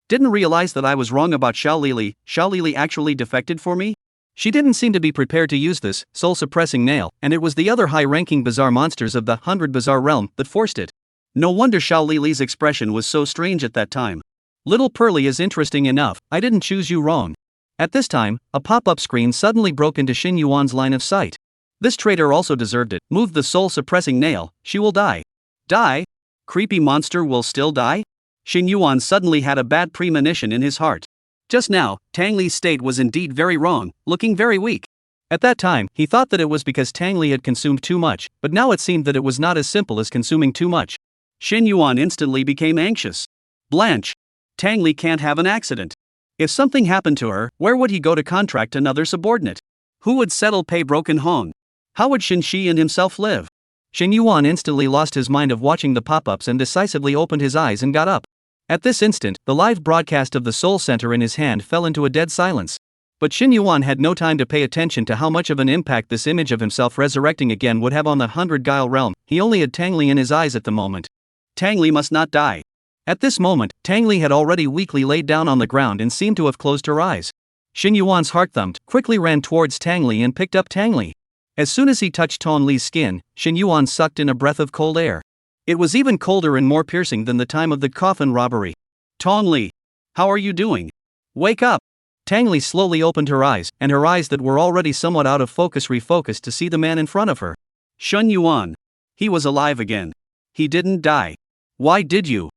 Didn't realize that I was wrong about Xiao Lili. Xiao Lili actually defected for me? She didn't seem to be prepared to use this soul-suppressing nail, and it was the other high-ranking bizarre monsters of the 100 Bizarre realm that forced it. No wonder Xiao Lili's expression was so strange at that time. Little Pearly is interesting enough, I didn't choose you wrong. At this time, a pop-up screen suddenly broke into Xin Yuan's line of sight. This traitor also deserved it. Move the soul-suppressing nail, she will die. Die? Creepy monster will still die? Xin Yuan suddenly had a bad premonition in his heart. Just now, Tang Li's state was indeed very wrong, looking very weak. At that time, he thought that it was because Tang Li had consumed too much, but now it seemed that it was not as simple as consuming too much. Xin Yuan instantly became anxious. Blanche. Tang Li can't have an accident. If something happened to her, where would he go to contract another subordinate? Who would settle pay broken Hong? How would Xin Shi and himself live? Xin Yuan instantly lost his mind of watching the pop-ups and decisively opened his eyes and got up. At this instant, the live broadcast of the Soul Center in his hand fell into a dead silence. But Xin Yuan had no time to pay attention to how much of an impact this image of himself resurrecting again would have on the 100 Guile realm. He only had Tang Li in his eyes at the moment. Tang Li must not die. At this moment, Tang Li had already weakly laid down on the ground and seemed to have closed her eyes. Xin Yuan's heart thumped, quickly ran towards Tang Li and picked up Tang Li. As soon as he touched Tang Li's skin, Xin Yuan sucked in a breath of cold air. It was even colder and more piercing than the time of the coffin robbery. Tang Li, how are you doing? Wake up! Tang Li slowly opened her eyes, and her eyes that were already somewhat out of focus refocused to see the man in front of her. Xin Yuan. He was alive again. He didn't die. Why did you?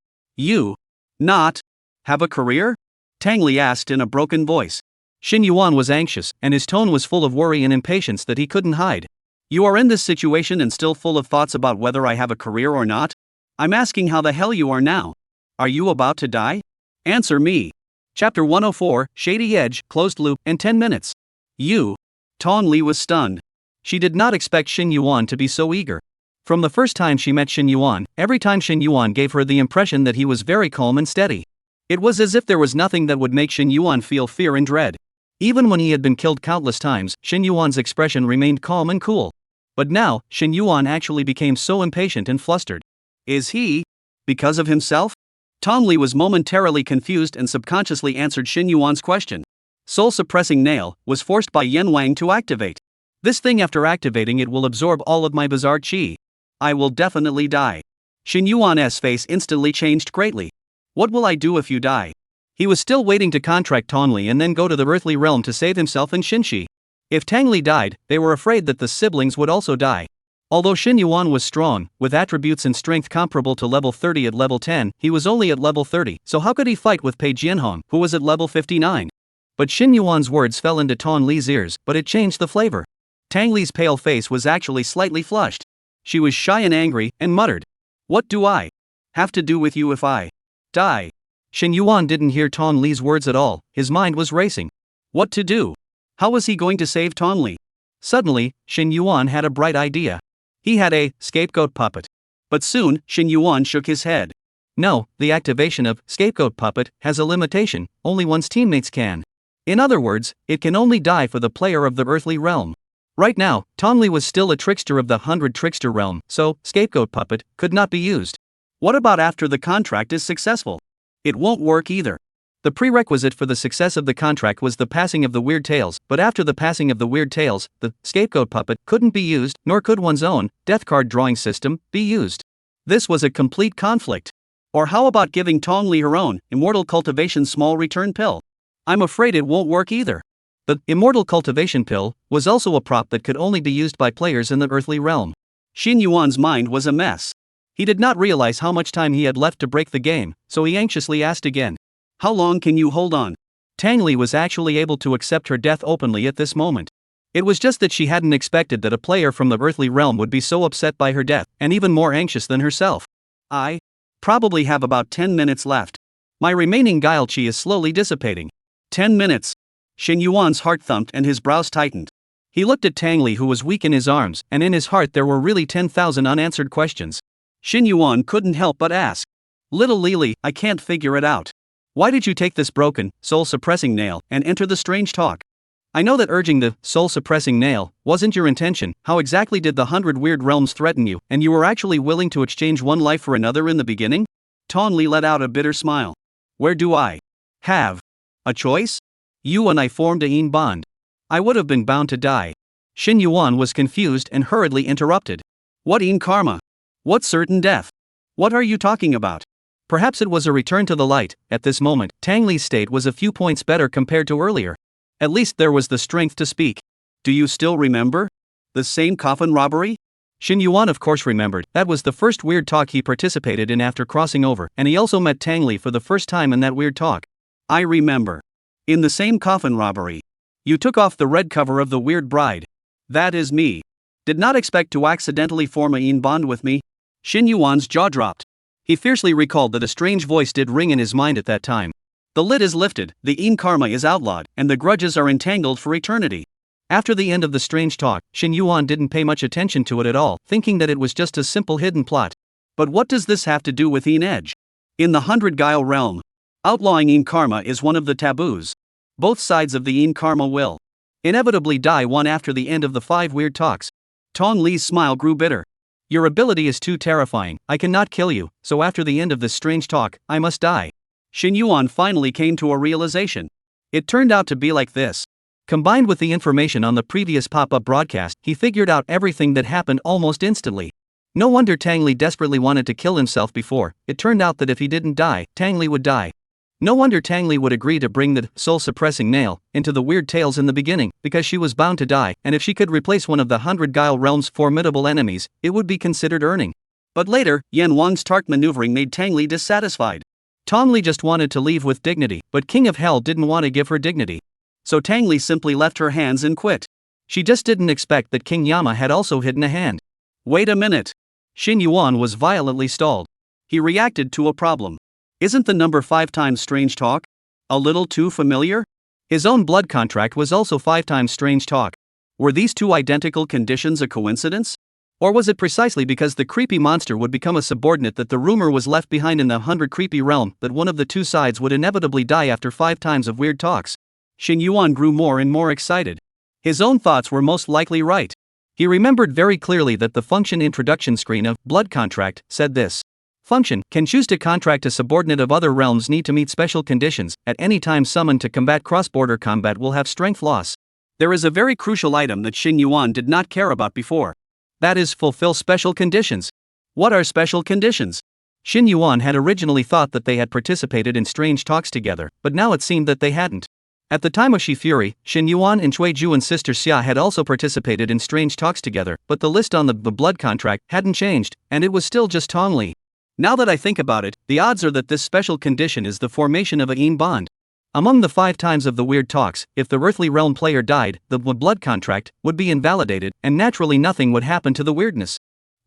Not have a career? Tang Li asked in a broken voice. Xin Yuan was anxious, and his tone was full of worry and impatience that he couldn't hide. You are in this situation and still full of thoughts about whether I have a career or not? I'm asking how the hell you are now. Are you about to die? Answer me. Chapter 104, Shady Edge, Closed Loop, and 10 minutes. Tang Li was stunned. She did not expect Xin Yuan to be so eager. From the first time she met Xin Yuan, every time Xin Yuan gave her the impression that he was very calm and steady. It was as if there was nothing that would make Xin Yuan feel fear and dread. Even when he had been killed countless times, Xin Yuan's expression remained calm and cool. But now, Xin Yuan actually became so impatient and flustered. Is he? Because of himself? Tang Li was momentarily confused and subconsciously answered Xin Yuan's question. Soul-suppressing nail was forced by Yen Wang to activate. This thing, after activating it, will absorb all of my bizarre qi. I will definitely die. Xin Yuan's face instantly changed greatly. What will I do if you die? He was still waiting to contract Tang Li and then go to the earthly realm to save himself and Xinxi. If Tang Li died, they were afraid that the siblings would also die. Although Xin Yuan was strong, with attributes and strength comparable to level 30 at level 10, he was only at level 30, so how could he fight with Pei Jianhong, who was at level 59? But Xin Yuan's words fell into Tang Li's ears, but it changed the flavor. Tang Li's pale face was actually slightly flushed. She was shy and angry, and muttered. What do I have to do with you if I die? Xin Yuan didn't hear Tang Li's words at all, his mind was racing. What to do? How was he going to save Tang Li? Suddenly, Xin Yuan had a bright idea. He had a scapegoat puppet. But soon, Xin Yuan shook his head. No, the activation of scapegoat puppet has a limitation, only one's teammates can. In other words, it can only die for the player of the earthly realm. Right now, Tang Li was still a trickster of the 100 trickster realm, so scapegoat puppet could not be used. What about after the contract is successful? It won't work either. The prerequisite for the success of the contract was the passing of the weird tales, but after the passing of the weird tales, the scapegoat puppet couldn't be used, nor could one's own death card drawing system be used. This was a complete conflict. Or how about giving Tang Li her own immortal cultivation small return pill? I'm afraid it won't work either. The immortal cultivation pill was also a prop that could only be used by players in the earthly realm. Xin Yuan's mind was a mess. He did not realize how much time he had left to break the game, so he anxiously asked again. How long can you hold on? Tang Li was actually able to accept her death openly at this moment. It was just that she hadn't expected that a player from the earthly realm would be so upset by her death, and even more anxious than herself. I probably have about 10 minutes left. My remaining guile chi is slowly dissipating. 10 minutes. Xin Yuan's heart thumped and his brows tightened. He looked at Tang Li, who was weak in his arms, and in his heart there were really 10,000 unanswered questions. Xin Yuan couldn't help but ask. Little Lily, I can't figure it out. Why did you take this broken, soul-suppressing nail and enter the strange talk? I know that urging the soul-suppressing nail wasn't your intention. How exactly did the 100 weird realms threaten you, and you were actually willing to exchange one life for another in the beginning? Tang Li let out a bitter smile. Where do I have a choice? You and I formed a yin bond. I would have been bound to die. Xin Yuan was confused and hurriedly interrupted. What yin karma? What certain death? What are you talking about? Perhaps it was a return to the light. At this moment, Tang Li's state was a few points better compared to earlier. At least there was the strength to speak. Do you still remember? The same coffin robbery? Xin Yuan of course remembered. That was the first weird talk he participated in after crossing over, and he also met Tang Li for the first time in that weird talk. I remember. In the same coffin robbery. You took off the red cover of the weird bride. That is me. Did not expect to accidentally form a yin bond with me. Xin Yuan's jaw dropped. He fiercely recalled that a strange voice did ring in his mind at that time. The lid is lifted, the yin karma is outlawed, and the grudges are entangled for eternity. After the end of the strange talk, Xin Yuan didn't pay much attention to it at all, thinking that it was just a simple hidden plot. But what does this have to do with yin edge? In the 100 guile realm, outlawing yin karma is one of the taboos. Both sides of the yin karma will inevitably die one after the end of the 5 weird talks. Tang Li's smile grew bitter. Your ability is too terrifying, I cannot kill you, so after the end of this strange talk, I must die. Shin Yuan finally came to a realization. It turned out to be like this. Combined with the information on the previous pop-up broadcast, he figured out everything that happened almost instantly. No wonder Tang Li desperately wanted to kill himself before. It turned out that if he didn't die, Tang Li would die. No wonder Tang Li would agree to bring the soul-suppressing nail into the weird tales in the beginning, because she was bound to die, and if she could replace one of the 100 Guile Realm's formidable enemies, it would be considered earning. But later, Yan Wang's tart maneuvering made Tang Li dissatisfied. Tang Li just wanted to leave with dignity, but King of Hell didn't want to give her dignity. So Tang Li simply left her hands and quit. She just didn't expect that King Yama had also hidden a hand. Wait a minute. Shin Yuan was violently stalled. He reacted to a problem. Isn't the number 5 times strange talk a little too familiar? His own blood contract was also 5 times strange talk. Were these two identical conditions a coincidence? Or was it precisely because the creepy monster would become a subordinate that the rumor was left behind in the 100 creepy realm that one of the two sides would inevitably die after 5 times of weird talks? Shin Yuan grew more and more excited. His own thoughts were most likely right. He remembered very clearly that the function introduction screen of blood contract said this. Function can choose to contract a subordinate of other realms need to meet special conditions, at any time summoned to combat cross-border combat will have strength loss. There is a very crucial item that Shin Yuan did not care about before. That is, fulfill special conditions. What are special conditions? Shin Yuan had originally thought that they had participated in strange talks together, but now it seemed that they hadn't. At the time of Shi Fury, Shin Yuan and Cui Juan's sister Xia had also participated in strange talks together, but the list on the blood contract hadn't changed, and it was still just Tong Li. Now that I think about it, the odds are that this special condition is the formation of a yin bond. Among the 5 times of the weird talks, if the earthly realm player died, the blood contract would be invalidated, and naturally nothing would happen to the weirdness.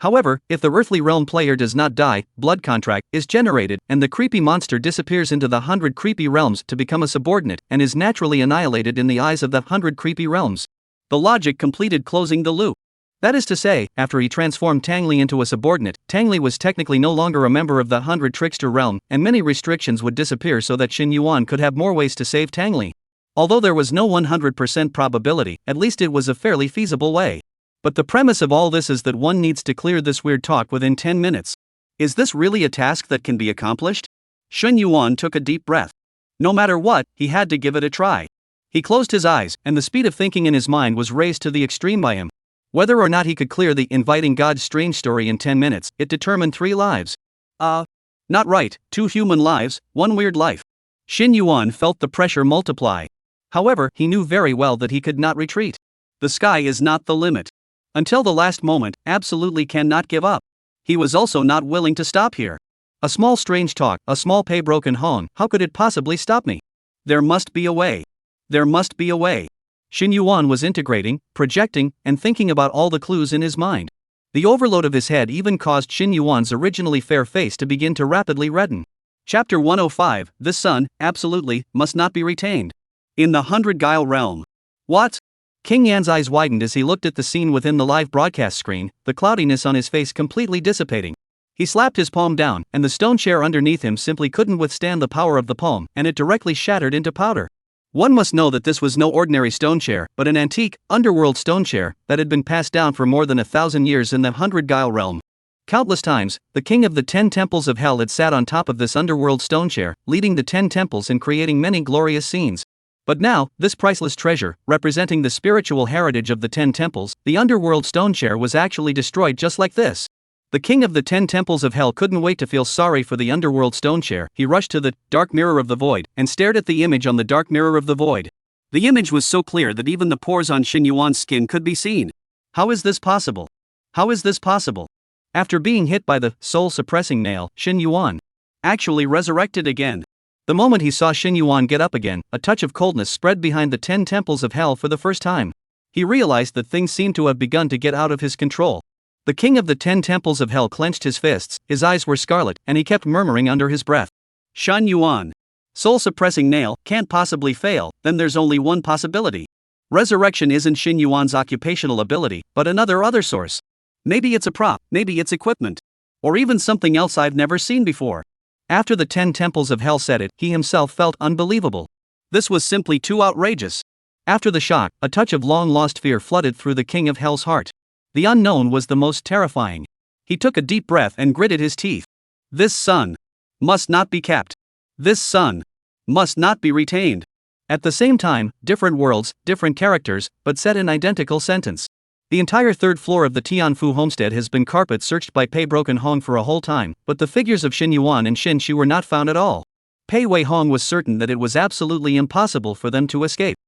However, if the earthly realm player does not die, blood contract is generated, and the creepy monster disappears into the 100 creepy realms to become a subordinate, and is naturally annihilated in the eyes of the 100 creepy realms. The logic completed closing the loop. That is to say, after he transformed Tang Li into a subordinate, Tang Li was technically no longer a member of the 100 trickster realm, and many restrictions would disappear so that Shin Yuan could have more ways to save Tang Li. Although there was no 100% probability, at least it was a fairly feasible way. But the premise of all this is that one needs to clear this weird talk within 10 minutes. Is this really a task that can be accomplished? Shin Yuan took a deep breath. No matter what, he had to give it a try. He closed his eyes, and the speed of thinking in his mind was raised to the extreme by him. Whether or not he could clear the inviting God strange story in 10 minutes, it determined 3 lives. Not right, 2 human lives, 1 weird life. Shin Yuan felt the pressure multiply. However, he knew very well that he could not retreat. The sky is not the limit. Until the last moment, absolutely cannot give up. He was also not willing to stop here. A small strange talk, a small pay broken hong, how could it possibly stop me? There must be a way. There must be a way. Shin Yuan was integrating, projecting, and thinking about all the clues in his mind. The overload of his head even caused Shin Yuan's originally fair face to begin to rapidly redden. Chapter 105, This son, absolutely, must not be retained. In the 100 Guile realm. What? King Yan's eyes widened as he looked at the scene within the live broadcast screen, the cloudiness on his face completely dissipating. He slapped his palm down, and the stone chair underneath him simply couldn't withstand the power of the palm, and it directly shattered into powder. One must know that this was no ordinary stone chair, but an antique, underworld stone chair that had been passed down for more than 1,000 years in the 100 Guile realm. Countless times, the king of the 10 temples of hell had sat on top of this underworld stone chair, leading the 10 temples and creating many glorious scenes. But now, this priceless treasure, representing the spiritual heritage of the 10 temples, the underworld stone chair was actually destroyed just like this. The king of the 10 temples of hell couldn't wait to feel sorry for the underworld stone chair. He rushed to the dark mirror of the void and stared at the image on the dark mirror of the void. The image was so clear that even the pores on Shin Yuan's skin could be seen. How is this possible? How is this possible? After being hit by the soul-suppressing nail, Shin Yuan actually resurrected again. The moment he saw Shin Yuan get up again, a touch of coldness spread behind the 10 temples of hell for the first time. He realized that things seemed to have begun to get out of his control. The king of the 10 temples of hell clenched his fists, his eyes were scarlet, and he kept murmuring under his breath. Shin Yuan. Soul-suppressing nail can't possibly fail, then there's only one possibility. Resurrection isn't Shin Yuan's occupational ability, but another source. Maybe it's a prop, maybe it's equipment. Or even something else I've never seen before. After the 10 temples of hell said it, he himself felt unbelievable. This was simply too outrageous. After the shock, a touch of long-lost fear flooded through the king of hell's heart. The unknown was the most terrifying. He took a deep breath and gritted his teeth. This son must not be kept. This son must not be retained. At the same time, different worlds, different characters, but said an identical sentence. The entire third floor of the Tianfu homestead has been carpet searched by Pei Broken Hong for a whole time, but the figures of Xin Yuan and Xin Shi were not found at all. Pei Wei Hong was certain that it was absolutely impossible for them to escape.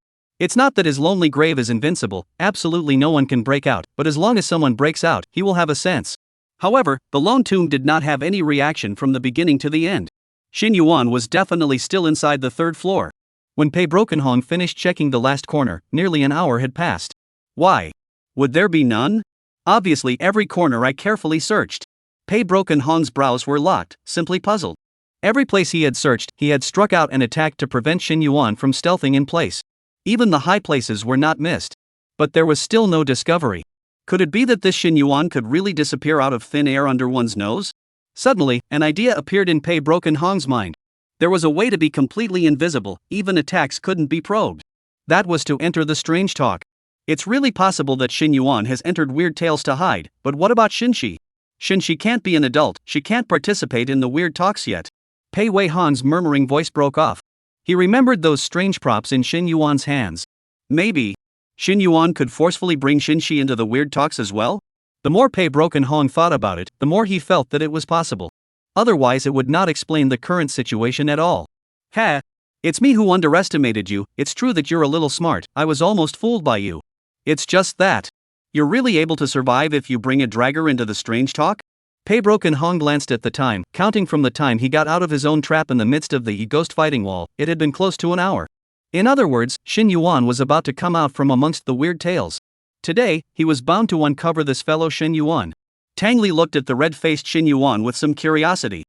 It's not that his lonely grave is invincible, absolutely no one can break out, but as long as someone breaks out, he will have a sense. However, the lone tomb did not have any reaction from the beginning to the end. Xin Yuan was definitely still inside the third floor. When Pei Broken Hong finished checking the last corner, nearly an hour had passed. Why? Would there be none? Obviously every corner I carefully searched. Pei Broken Hong's brows were locked, simply puzzled. Every place he had searched, he had struck out and attacked to prevent Xin Yuan from stealthing in place. Even the high places were not missed. But there was still no discovery. Could it be that this Xin Yuan could really disappear out of thin air under one's nose? Suddenly, an idea appeared in Pei Broken Hong's mind. There was a way to be completely invisible, even attacks couldn't be probed. That was to enter the strange talk. It's really possible that Xin Yuan has entered Weird Tales to hide, but what about Xin Shi? Xin Shi can't be an adult, she can't participate in the weird talks yet. Pei Wei Hong's murmuring voice broke off. He remembered those strange props in Xin Yuan's hands. Maybe Xin Yuan could forcefully bring Xin Shi into the weird talks as well? The more Pei Broken Hong thought about it, the more he felt that it was possible. Otherwise it would not explain the current situation at all. Ha! It's me who underestimated you, it's true that you're a little smart, I was almost fooled by you. It's just that you're really able to survive if you bring a dragger into the strange talk? Pei Broken Hong glanced at the time, counting from the time he got out of his own trap in the midst of the ghost fighting wall, it had been close to an hour. In other words, Xin Yuan was about to come out from amongst the weird tales. Today, he was bound to uncover this fellow Xin Yuan. Tang Li looked at the red-faced Xin Yuan with some curiosity.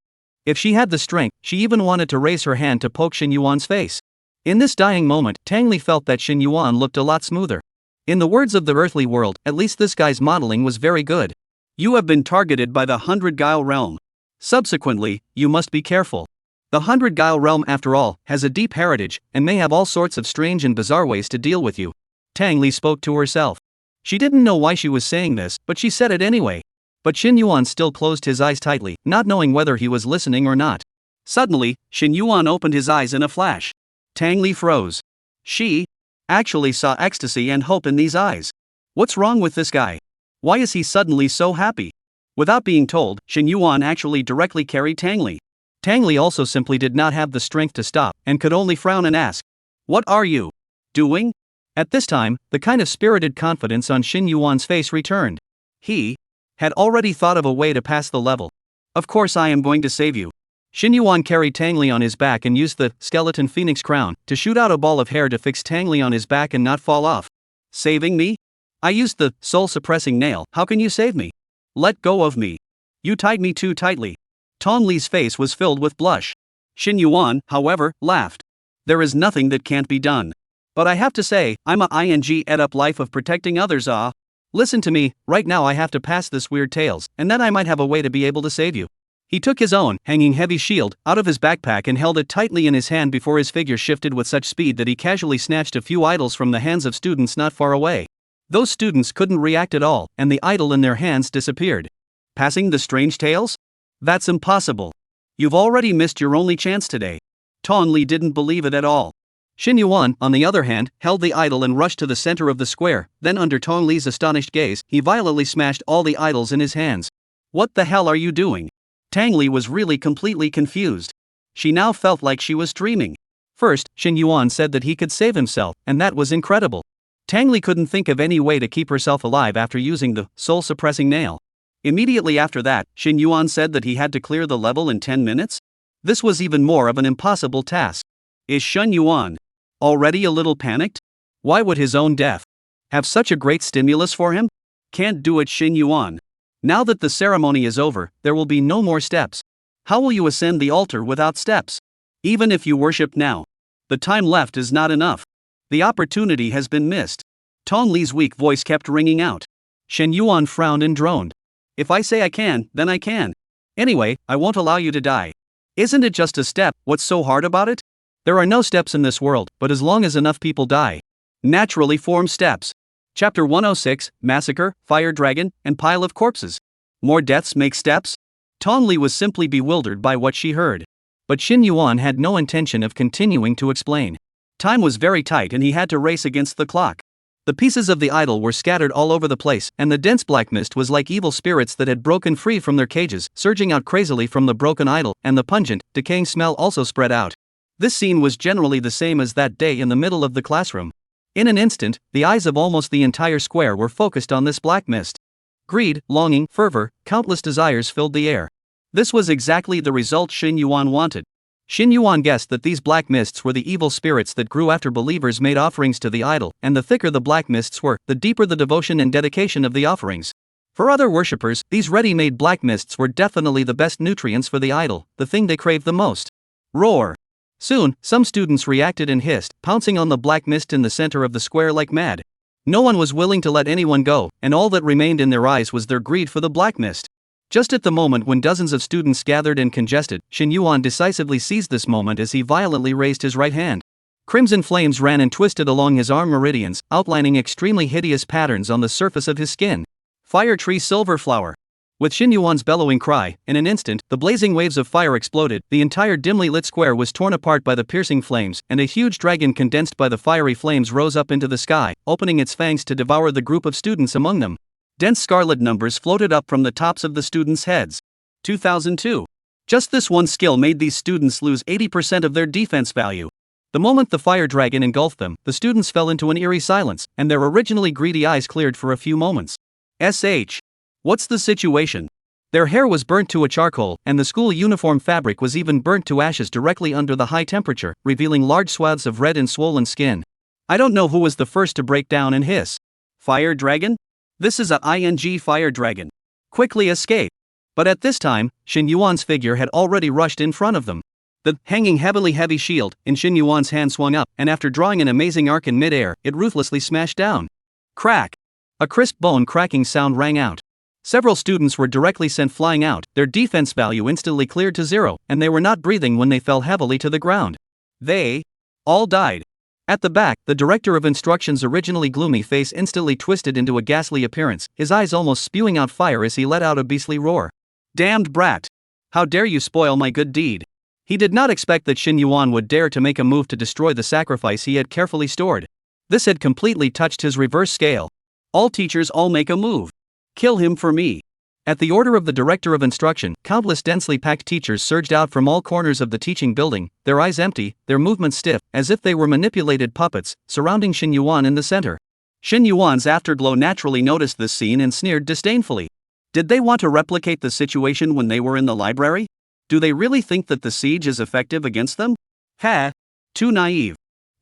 If she had the strength, she even wanted to raise her hand to poke Xin Yuan's face. In this dying moment, Tang Li felt that Xin Yuan looked a lot smoother. In the words of the earthly world, at least this guy's modeling was very good. You have been targeted by the 100 Guile realm. Subsequently, you must be careful. The 100 Guile realm, after all, has a deep heritage, and may have all sorts of strange and bizarre ways to deal with you. Tang Li spoke to herself. She didn't know why she was saying this, but she said it anyway. But Xin Yuan still closed his eyes tightly, not knowing whether he was listening or not. Suddenly, Xin Yuan opened his eyes in a flash. Tang Li froze. She actually saw ecstasy and hope in these eyes. What's wrong with this guy? Why is he suddenly so happy? Without being told, Xin Yuan actually directly carried Tang Li. Tang Li also simply did not have the strength to stop, and could only frown and ask, "What are you doing?" At this time, the kind of spirited confidence on Xin Yuan's face returned. He had already thought of a way to pass the level. Of course I am going to save you. Xin Yuan carried Tang Li on his back and used the skeleton phoenix crown to shoot out a ball of hair to fix Tang Li on his back and not fall off. Saving me? I used the soul-suppressing nail, how can you save me? Let go of me. You tied me too tightly. Tong Li's face was filled with blush. Xin Yuan, however, laughed. There is nothing that can't be done. But I have to say, I'm a ed up life of protecting others. Listen to me, right now I have to pass this weird tales, and then I might have a way to be able to save you. He took his own, hanging heavy shield, out of his backpack and held it tightly in his hand before his figure shifted with such speed that he casually snatched a few idols from the hands of students not far away. Those students couldn't react at all, and the idol in their hands disappeared. Passing the strange tales? That's impossible. You've already missed your only chance today. Tong Li didn't believe it at all. Xin Yuan, on the other hand, held the idol and rushed to the center of the square, then under Tong Li's astonished gaze, he violently smashed all the idols in his hands. What the hell are you doing? Tang Li was really completely confused. She now felt like she was dreaming. First, Xin Yuan said that he could save himself, and that was incredible. Tang Li couldn't think of any way to keep herself alive after using the soul-suppressing nail. Immediately after that, Xin Yuan said that he had to clear the level in 10 minutes? This was even more of an impossible task. Is Xin Yuan already a little panicked? Why would his own death have such a great stimulus for him? Can't do it, Xin Yuan. Now that the ceremony is over, there will be no more steps. How will you ascend the altar without steps? Even if you worship now, the time left is not enough. The opportunity has been missed. Tong Li's weak voice kept ringing out. Xin Yuan frowned and droned. If I say I can, then I can. Anyway, I won't allow you to die. Isn't it just a step, what's so hard about it? There are no steps in this world, but as long as enough people die, naturally form steps. Chapter 106, Massacre, Fire Dragon, and Pile of Corpses. More deaths make steps? Tongli was simply bewildered by what she heard. But Xin Yuan had no intention of continuing to explain. Time was very tight and he had to race against the clock. The pieces of the idol were scattered all over the place, and the dense black mist was like evil spirits that had broken free from their cages, surging out crazily from the broken idol, and the pungent, decaying smell also spread out. This scene was generally the same as that day in the middle of the classroom. In an instant, the eyes of almost the entire square were focused on this black mist. Greed, longing, fervor, countless desires filled the air. This was exactly the result Xin Yuan wanted. Xin Yuan guessed that these black mists were the evil spirits that grew after believers made offerings to the idol, and the thicker the black mists were, the deeper the devotion and dedication of the offerings. For other worshippers, these ready-made black mists were definitely the best nutrients for the idol, the thing they craved the most. Roar! Soon, some students reacted and hissed, pouncing on the black mist in the center of the square like mad. No one was willing to let anyone go, and all that remained in their eyes was their greed for the black mist. Just at the moment when dozens of students gathered and congested, Xin Yuan decisively seized this moment as he violently raised his right hand. Crimson flames ran and twisted along his arm meridians, outlining extremely hideous patterns on the surface of his skin. Fire tree silver flower. With Xin Yuan's bellowing cry, in an instant, the blazing waves of fire exploded, the entire dimly lit square was torn apart by the piercing flames, and a huge dragon condensed by the fiery flames rose up into the sky, opening its fangs to devour the group of students among them. Dense scarlet numbers floated up from the tops of the students' heads. 2002. Just this one skill made these students lose 80% of their defense value. The moment the fire dragon engulfed them, the students fell into an eerie silence, and their originally greedy eyes cleared for a few moments. What's the situation? Their hair was burnt to a charcoal, and the school uniform fabric was even burnt to ashes directly under the high temperature, revealing large swaths of red and swollen skin. I don't know who was the first to break down and hiss. Fire dragon? This is a fire dragon. Quickly escape. But at this time, Xin Yuan's figure had already rushed in front of them. The hanging heavy shield in Xin Yuan's hand swung up, and after drawing an amazing arc in midair, it ruthlessly smashed down. Crack! A crisp bone-cracking sound rang out. Several students were directly sent flying out, their defense value instantly cleared to zero, and they were not breathing when they fell heavily to the ground. They all died. At the back, the director of instruction's originally gloomy face instantly twisted into a ghastly appearance, his eyes almost spewing out fire as he let out a beastly roar. Damned brat! How dare you spoil my good deed! He did not expect that Xin Yuan would dare to make a move to destroy the sacrifice he had carefully stored. This had completely touched his reverse scale. All teachers all make a move. Kill him for me. At the order of the director of instruction, countless densely packed teachers surged out from all corners of the teaching building, their eyes empty, their movements stiff, as if they were manipulated puppets, surrounding Xin Yuan in the center. Xin Yuan's afterglow naturally noticed this scene and sneered disdainfully. Did they want to replicate the situation when they were in the library? Do they really think that the siege is effective against them? Too naive.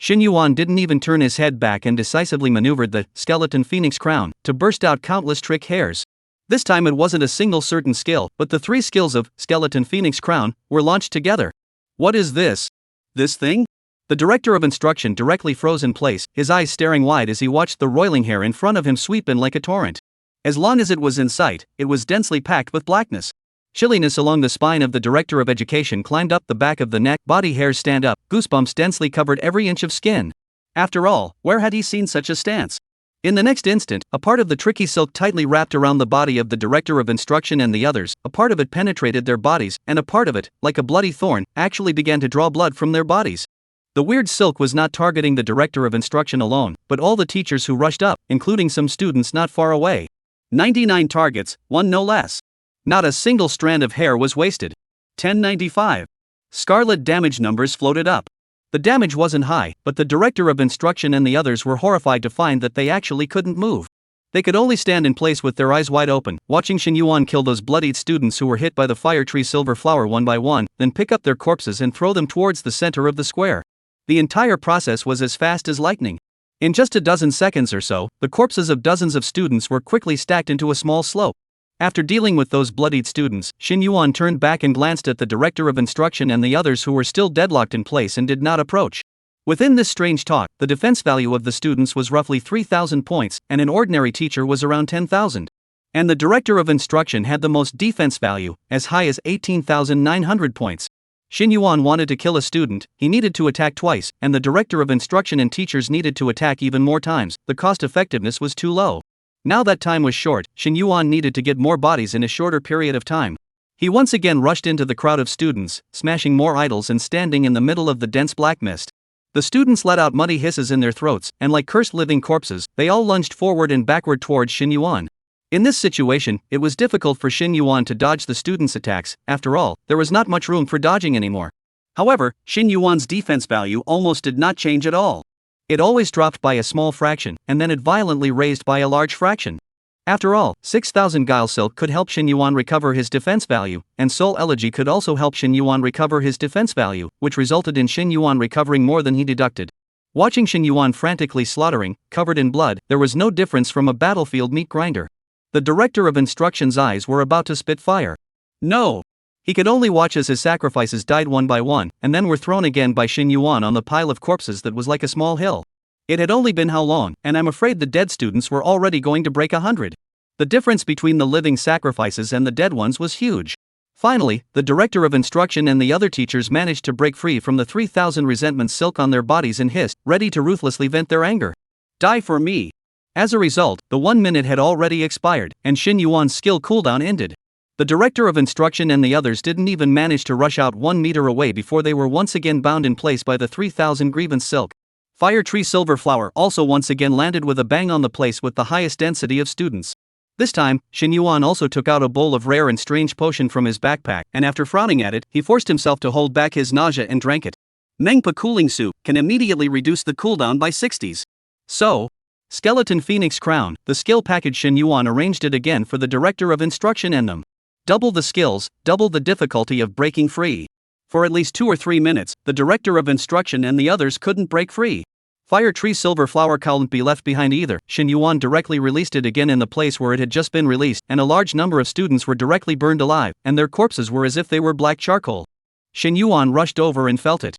Xin Yuan didn't even turn his head back and decisively maneuvered the skeleton phoenix crown to burst out countless trick hairs. This time it wasn't a single certain skill, but the three skills of skeleton phoenix crown were launched together. What is this? This thing? The director of instruction directly froze in place, his eyes staring wide as he watched the roiling hair in front of him sweep in like a torrent. As long as it was in sight, it was densely packed with blackness. Chilliness along the spine of the director of education climbed up the back of the neck, body hairs stand up, goosebumps densely covered every inch of skin. After all, where had he seen such a stance? In the next instant, a part of the tricky silk tightly wrapped around the body of the director of instruction and the others, a part of it penetrated their bodies, and a part of it, like a bloody thorn, actually began to draw blood from their bodies. The weird silk was not targeting the director of instruction alone, but all the teachers who rushed up, including some students not far away. 99 targets, one no less. Not a single strand of hair was wasted. 1095. Scarlet damage numbers floated up. The damage wasn't high, but the director of instruction and the others were horrified to find that they actually couldn't move. They could only stand in place with their eyes wide open, watching Xin Yuan kill those bloodied students who were hit by the fire tree silver flower one by one, then pick up their corpses and throw them towards the center of the square. The entire process was as fast as lightning. In just a dozen seconds or so, the corpses of dozens of students were quickly stacked into a small slope. After dealing with those bloodied students, Xin Yuan turned back and glanced at the director of instruction and the others who were still deadlocked in place and did not approach. Within this strange talk, the defense value of the students was roughly 3,000 points, and an ordinary teacher was around 10,000. And the director of instruction had the most defense value, as high as 18,900 points. Xin Yuan wanted to kill a student, he needed to attack twice, and the director of instruction and teachers needed to attack even more times. The cost effectiveness was too low. Now that time was short, Shin Yuan needed to get more bodies in a shorter period of time. He once again rushed into the crowd of students, smashing more idols and standing in the middle of the dense black mist. The students let out muddy hisses in their throats, and like cursed living corpses, they all lunged forward and backward towards Shin Yuan. In this situation, it was difficult for Shin Yuan to dodge the students' attacks. After all, there was not much room for dodging anymore. However, Shin Yuan's defense value almost did not change at all. It always dropped by a small fraction, and then it violently raised by a large fraction. After all, 6,000 guile silk could help Shin Yuan recover his defense value, and Soul Elegy could also help Shin Yuan recover his defense value, which resulted in Shin Yuan recovering more than he deducted. Watching Shin Yuan frantically slaughtering, covered in blood, there was no difference from a battlefield meat grinder. The director of instruction's eyes were about to spit fire. No! He could only watch as his sacrifices died one by one, and then were thrown again by Shin Yuan on the pile of corpses that was like a small hill. It had only been how long, and I'm afraid the dead students were already going to break 100. The difference between the living sacrifices and the dead ones was huge. Finally, the director of instruction and the other teachers managed to break free from the 3,000 resentment silk on their bodies and hissed, ready to ruthlessly vent their anger. Die for me! As a result, the 1 minute had already expired, and Shin Yuan's skill cooldown ended. The director of instruction and the others didn't even manage to rush out 1 meter away before they were once again bound in place by the 3,000 grievance silk. Fire Tree Silver Flower also once again landed with a bang on the place with the highest density of students. This time, Shin Yuan also took out a bowl of rare and strange potion from his backpack, and after frowning at it, he forced himself to hold back his nausea and drank it. Mengpa Cooling Soup can immediately reduce the cooldown by 60s. So, Skeleton Phoenix Crown, the skill package. Shin Yuan arranged it again for the director of instruction and them. Double the skills, double the difficulty of breaking free. For at least 2 or 3 minutes, the director of instruction and the others couldn't break free. Fire Tree Silver Flower couldn't be left behind either. Shin Yuan directly released it again in the place where it had just been released, and a large number of students were directly burned alive, and their corpses were as if they were black charcoal. Shin Yuan rushed over and felt it.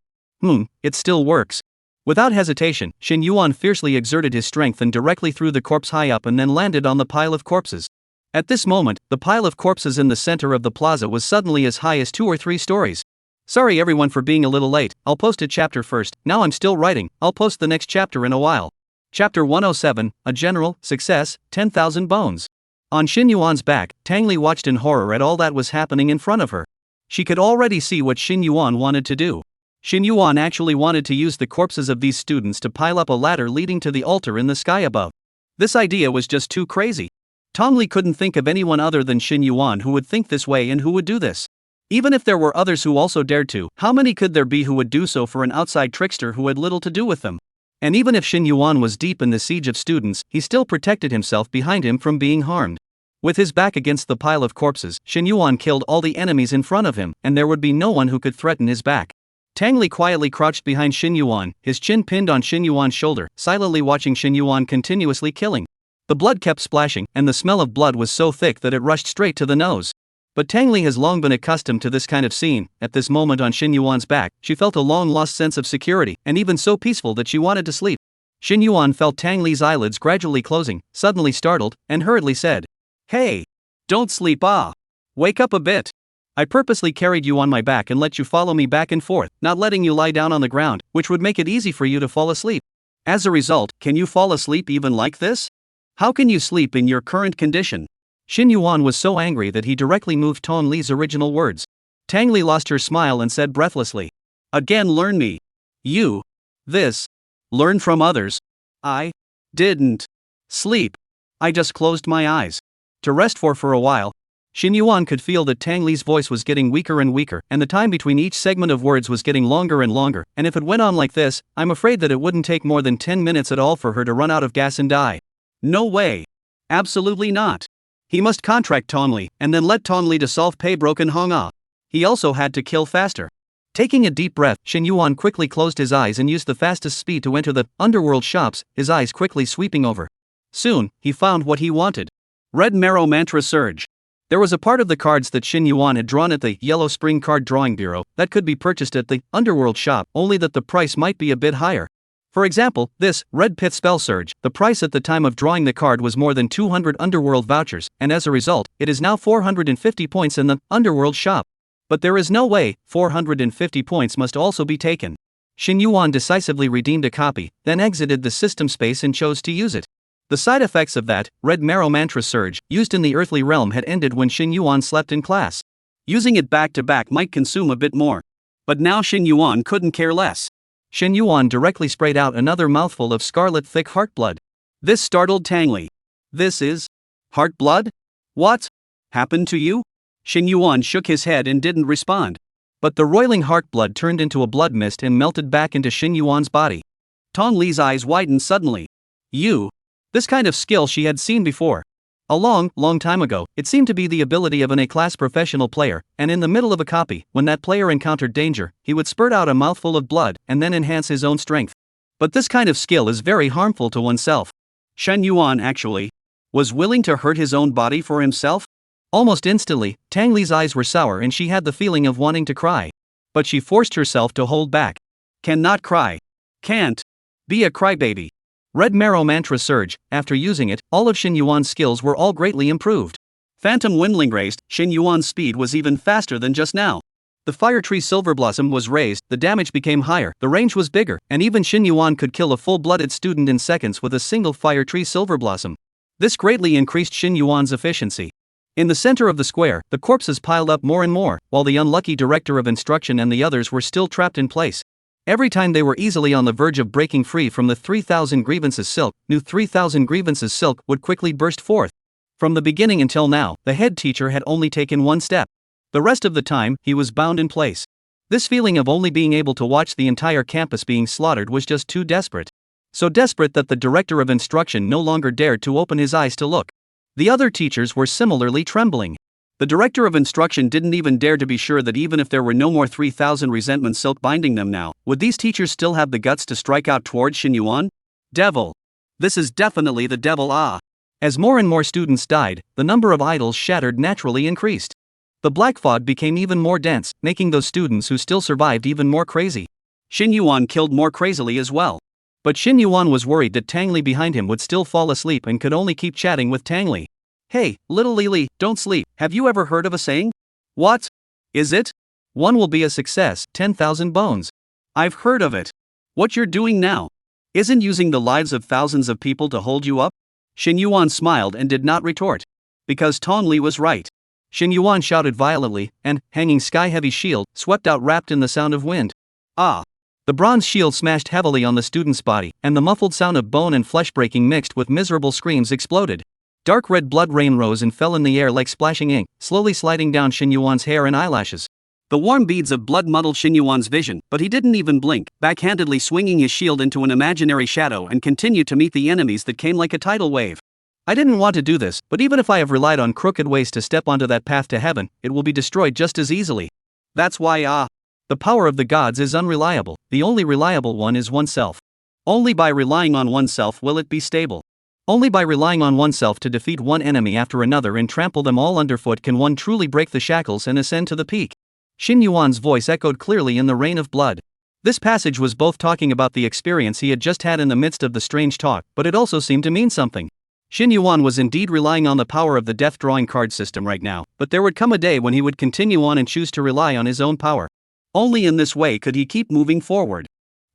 It still works. Without hesitation, Shin Yuan fiercely exerted his strength and directly threw the corpse high up and then landed on the pile of corpses. At this moment, the pile of corpses in the center of the plaza was suddenly as high as 2 or 3 stories. Sorry everyone for being a little late, I'll post a chapter first, now I'm still writing, I'll post the next chapter in a while. Chapter 107, A General, Success, 10,000 Bones. On Shin Yuan's back, Tang Li watched in horror at all that was happening in front of her. She could already see what Shin Yuan wanted to do. Shin Yuan actually wanted to use the corpses of these students to pile up a ladder leading to the altar in the sky above. This idea was just too crazy. Tong Li couldn't think of anyone other than Shin Yuan who would think this way and who would do this. Even if there were others who also dared to, how many could there be who would do so for an outside trickster who had little to do with them? And even if Shin Yuan was deep in the siege of students, he still protected himself behind him from being harmed. With his back against the pile of corpses, Shin Yuan killed all the enemies in front of him, and there would be no one who could threaten his back. Tang Li quietly crouched behind Shin Yuan, his chin pinned on Shin Yuan's shoulder, silently watching Shin Yuan continuously killing. The blood kept splashing, and the smell of blood was so thick that it rushed straight to the nose. But Tang Li has long been accustomed to this kind of scene. At this moment on Shin Yuan's back, she felt a long-lost sense of security, and even so peaceful that she wanted to sleep. Shin Yuan felt Tang Li's eyelids gradually closing, suddenly startled, and hurriedly said, "Hey! Don't sleep Wake up a bit. I purposely carried you on my back and let you follow me back and forth, not letting you lie down on the ground, which would make it easy for you to fall asleep. As a result, can you fall asleep even like this? How can you sleep in your current condition?" Shin Yuan was so angry that he directly moved Tong Li's original words. Tang Li lost her smile and said breathlessly, "Again learn me. You. This. Learn from others. I. Didn't. Sleep. I just closed my eyes. To rest for a while." Shin Yuan could feel that Tang Li's voice was getting weaker and weaker, and the time between each segment of words was getting longer and longer, and if it went on like this, I'm afraid that it wouldn't take more than 10 minutes at all for her to run out of gas and die. No way. Absolutely not. He must contract Tong Li, and then let Tong Li dissolve Pei Broken Hong Ah. He also had to kill faster. Taking a deep breath, Shin Yuan quickly closed his eyes and used the fastest speed to enter the underworld shops, his eyes quickly sweeping over. Soon, he found what he wanted. Red Marrow Mantra Surge. There was a part of the cards that Shin Yuan had drawn at the Yellow Spring Card Drawing Bureau that could be purchased at the underworld shop, only that the price might be a bit higher. For example, this Red Pit Spell Surge, the price at the time of drawing the card was more than 200 underworld vouchers, and as a result, it is now 450 points in the underworld shop. But there is no way, 450 points must also be taken. Shin Yuan decisively redeemed a copy, then exited the system space and chose to use it. The side effects of that red marrow mantra surge used in the earthly realm had ended when Xin Yuan slept in class. Using it back to back might consume a bit more. But now Xin Yuan couldn't care less. Xin Yuan directly sprayed out another mouthful of scarlet thick heart blood. This startled Tang Li. This is heart blood? What happened to you? Xin Yuan shook his head and didn't respond. But the roiling heart blood turned into a blood mist and melted back into Xin Yuan's body. Tong Li's eyes widened suddenly. You? This kind of skill she had seen before. A long time ago, it seemed to be the ability of an A-class professional player, and in the middle of a copy, when that player encountered danger, he would spurt out a mouthful of blood and then enhance his own strength. But this kind of skill is very harmful to oneself. Shen Yuan actually was willing to hurt his own body for himself? Almost instantly, Tang Li's eyes were sour and she had the feeling of wanting to cry. But she forced herself to hold back. Cannot cry. Can't be a crybaby. Red marrow mantra surge. After using it, all of Xin Yuan's skills were all greatly improved. Phantom Windling raised, Xin Yuan's speed was even faster than just now. The fire tree silver blossom was raised, the damage became higher, the range was bigger, and even Xin Yuan could kill a full-blooded student in seconds with a single fire tree silver blossom. This greatly increased Xin Yuan's efficiency. In the center of the square, the corpses piled up more and more, while the unlucky director of instruction and the others were still trapped in place. Every time they were easily on the verge of breaking free from the 3,000 grievances silk, new 3,000 grievances silk would quickly burst forth. From the beginning until now, the head teacher had only taken one step. The rest of the time, he was bound in place. This feeling of only being able to watch the entire campus being slaughtered was just too desperate. So desperate that the director of instruction no longer dared to open his eyes to look. The other teachers were similarly trembling. The director of instruction didn't even dare to be sure that even if there were no more 3,000 resentment silk binding them now, would these teachers still have the guts to strike out towards Xin Yuan? Devil. This is definitely the devil. As more and more students died, the number of idols shattered naturally increased. The black fog became even more dense, making those students who still survived even more crazy. Xin Yuan killed more crazily as well. But Xin Yuan was worried that Tang Li behind him would still fall asleep and could only keep chatting with Tang Li. Hey, little Lili, don't sleep. Have you ever heard of a saying? What is it? One will be a success, 10,000 bones. I've heard of it. What you're doing now isn't using the lives of thousands of people to hold you up? Xin Yuan smiled and did not retort. Because Tong Li was right. Xin Yuan shouted violently, and, hanging sky-heavy shield, swept out wrapped in the sound of wind. The bronze shield smashed heavily on the student's body, and the muffled sound of bone and flesh breaking mixed with miserable screams exploded. Dark red blood rain rose and fell in the air like splashing ink, slowly sliding down Xin Yuan's hair and eyelashes. The warm beads of blood muddled Xin Yuan's vision, but he didn't even blink, backhandedly swinging his shield into an imaginary shadow and continued to meet the enemies that came like a tidal wave. I didn't want to do this, but even if I have relied on crooked ways to step onto that path to heaven, it will be destroyed just as easily. That's why, the power of the gods is unreliable, the only reliable one is oneself. Only by relying on oneself will it be stable. Only by relying on oneself to defeat one enemy after another and trample them all underfoot can one truly break the shackles and ascend to the peak. Xin Yuan's voice echoed clearly in the rain of blood. This passage was both talking about the experience he had just had in the midst of the strange talk, but it also seemed to mean something. Xin Yuan was indeed relying on the power of the death drawing card system right now, but there would come a day when he would continue on and choose to rely on his own power. Only in this way could he keep moving forward.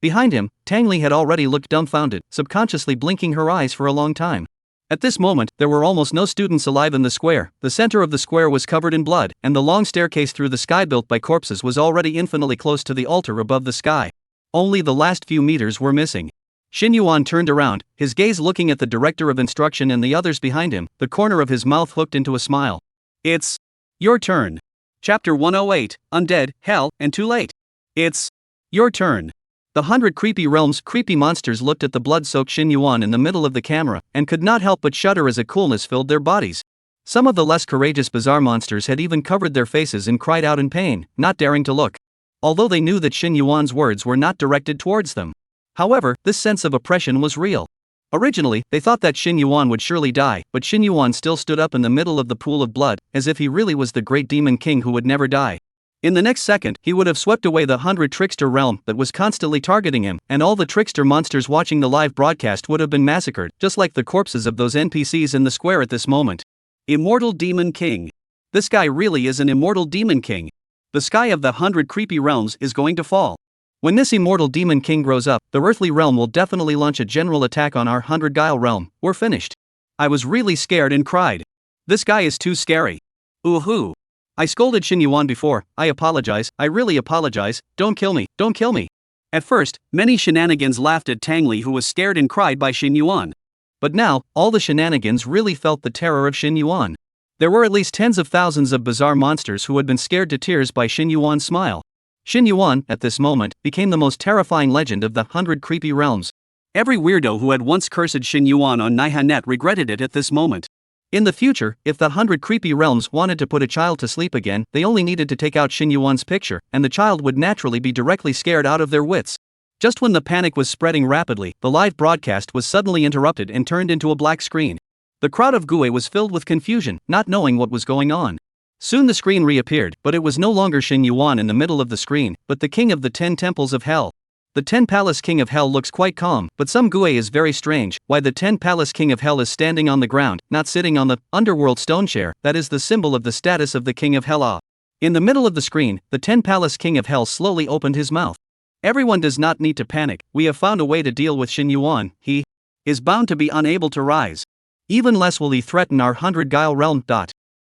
Behind him, Tang Li had already looked dumbfounded, subconsciously blinking her eyes for a long time. At this moment, there were almost no students alive in the square, the center of the square was covered in blood, and the long staircase through the sky built by corpses was already infinitely close to the altar above the sky. Only the last few meters were missing. Xin Yuan turned around, his gaze looking at the director of instruction and the others behind him, the corner of his mouth hooked into a smile. It's your turn. Chapter 108, Undead, Hell, and Too Late. It's your turn. The 100 creepy realms creepy monsters looked at the blood-soaked Xin Yuan in the middle of the camera, and could not help but shudder as a coolness filled their bodies. Some of the less courageous bizarre monsters had even covered their faces and cried out in pain, not daring to look. Although they knew that Xin Yuan's words were not directed towards them. However, this sense of oppression was real. Originally, they thought that Xin Yuan would surely die, but Xin Yuan still stood up in the middle of the pool of blood, as if he really was the great demon king who would never die. In the next second, he would have swept away the 100 trickster realm that was constantly targeting him, and all the trickster monsters watching the live broadcast would have been massacred, just like the corpses of those NPCs in the square at this moment. Immortal Demon King. This guy really is an immortal demon king. The sky of the 100 creepy realms is going to fall. When this immortal demon king grows up, the earthly realm will definitely launch a general attack on our 100 Guile realm. We're finished. I was really scared and cried. This guy is too scary. Ooh-hoo. I scolded Shin Yuan before. I apologize, I really apologize, don't kill me, don't kill me. At first, many shenanigans laughed at Tang Li, who was scared and cried by Shin Yuan. But now, all the shenanigans really felt the terror of Shin Yuan. There were at least tens of thousands of bizarre monsters who had been scared to tears by Shin Yuan's smile. Shin Yuan, at this moment, became the most terrifying legend of the 100 creepy realms. Every weirdo who had once cursed Shin Yuan on Manhwa regretted it at this moment. In the future, if the 100 creepy realms wanted to put a child to sleep again, they only needed to take out Shin Yuan's picture, and the child would naturally be directly scared out of their wits. Just when the panic was spreading rapidly, the live broadcast was suddenly interrupted and turned into a black screen. The crowd of Gue was filled with confusion, not knowing what was going on. Soon the screen reappeared, but it was no longer Shin Yuan in the middle of the screen, but the king of the 10 temples of hell. The 10 Palace King of Hell looks quite calm, but some Gue is very strange. Why the 10 Palace King of Hell is standing on the ground, not sitting on the underworld stone chair, that is the symbol of the status of the King of Hell. In the middle of the screen, the 10 Palace King of Hell slowly opened his mouth. Everyone does not need to panic, we have found a way to deal with Shin Yuan. He is bound to be unable to rise. Even less will he threaten our 100 Guile realm.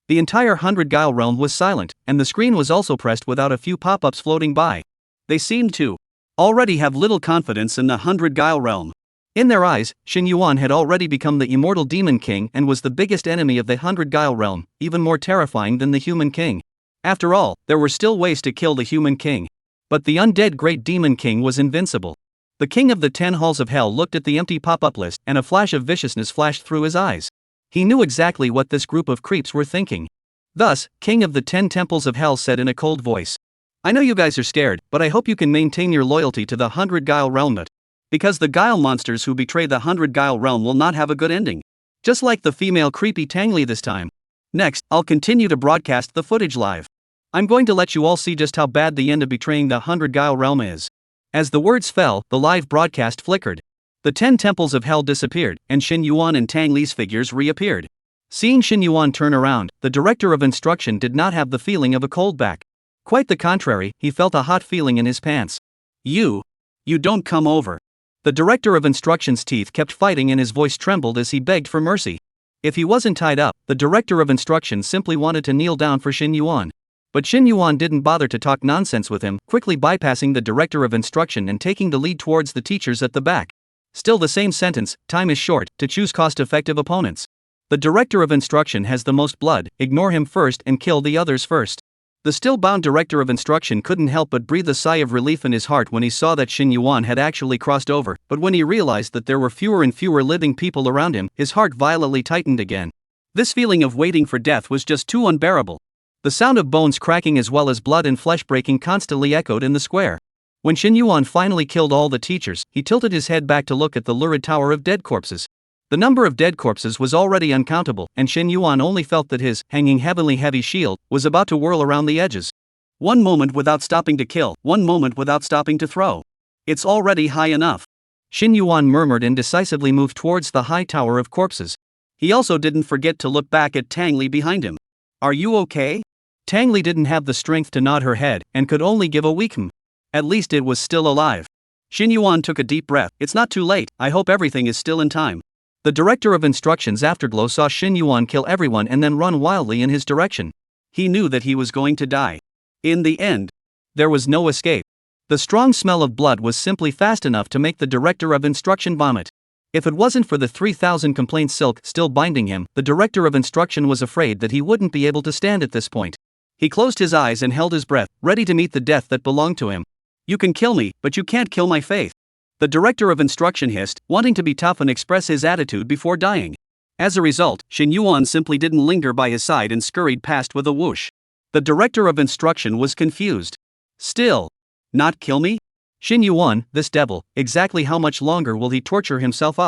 The entire 100 Guile realm was silent, and the screen was also pressed without a few pop-ups floating by. They seemed to already have little confidence in the 100 Guile realm. In their eyes, Shin Yuan had already become the immortal demon king and was the biggest enemy of the 100 Guile realm, even more terrifying than the human king. After all, there were still ways to kill the human king. But the undead great demon king was invincible. The king of the 10 halls of hell looked at the empty pop-up list, and a flash of viciousness flashed through his eyes. He knew exactly what this group of creeps were thinking. Thus, King of the 10 temples of hell said in a cold voice, I know you guys are scared, but I hope you can maintain your loyalty to the 100 Guile realm. Because the Guile monsters who betray the 100 Guile realm will not have a good ending. Just like the female creepy Tang Li this time. Next, I'll continue to broadcast the footage live. I'm going to let you all see just how bad the end of betraying the 100 Guile realm is. As the words fell, the live broadcast flickered. The 10 temples of hell disappeared, and Shin Yuan and Tang Li's figures reappeared. Seeing Shin Yuan turn around, the director of instruction did not have the feeling of a cold back. Quite the contrary, he felt a hot feeling in his pants. You don't come over. The director of instruction's teeth kept fighting and his voice trembled as he begged for mercy. If he wasn't tied up, the director of instruction simply wanted to kneel down for Shin Yuan. But Shin Yuan didn't bother to talk nonsense with him, quickly bypassing the director of instruction and taking the lead towards the teachers at the back. Still the same sentence, time is short, to choose cost-effective opponents. The director of instruction has the most blood, ignore him first and kill the others first. The still-bound director of instruction couldn't help but breathe a sigh of relief in his heart when he saw that Shin Yuan had actually crossed over, but when he realized that there were fewer and fewer living people around him, his heart violently tightened again. This feeling of waiting for death was just too unbearable. The sound of bones cracking as well as blood and flesh breaking constantly echoed in the square. When Shin Yuan finally killed all the teachers, he tilted his head back to look at the lurid tower of dead corpses. The number of dead corpses was already uncountable, and Shin Yuan only felt that his hanging heavily heavy shield was about to whirl around the edges. One moment without stopping to kill, one moment without stopping to throw. It's already high enough. Shin Yuan murmured and decisively moved towards the high tower of corpses. He also didn't forget to look back at Tang Li behind him. Are you okay? Tang Li didn't have the strength to nod her head, and could only give a weak hm. At least it was still alive. Shin Yuan took a deep breath. It's not too late, I hope everything is still in time. The director of instruction's afterglow saw Shin Yuan kill everyone and then run wildly in his direction. He knew that he was going to die. In the end, there was no escape. The strong smell of blood was simply fast enough to make the director of instruction vomit. If it wasn't for the 3,000 complaints silk still binding him, the director of instruction was afraid that he wouldn't be able to stand at this point. He closed his eyes and held his breath, ready to meet the death that belonged to him. You can kill me, but you can't kill my faith. The director of instruction hissed, wanting to be tough and express his attitude before dying. As a result, Shin Yuan simply didn't linger by his side and scurried past with a whoosh. The director of instruction was confused. Still, not kill me? Shin Yuan, this devil, exactly how much longer will he torture himself?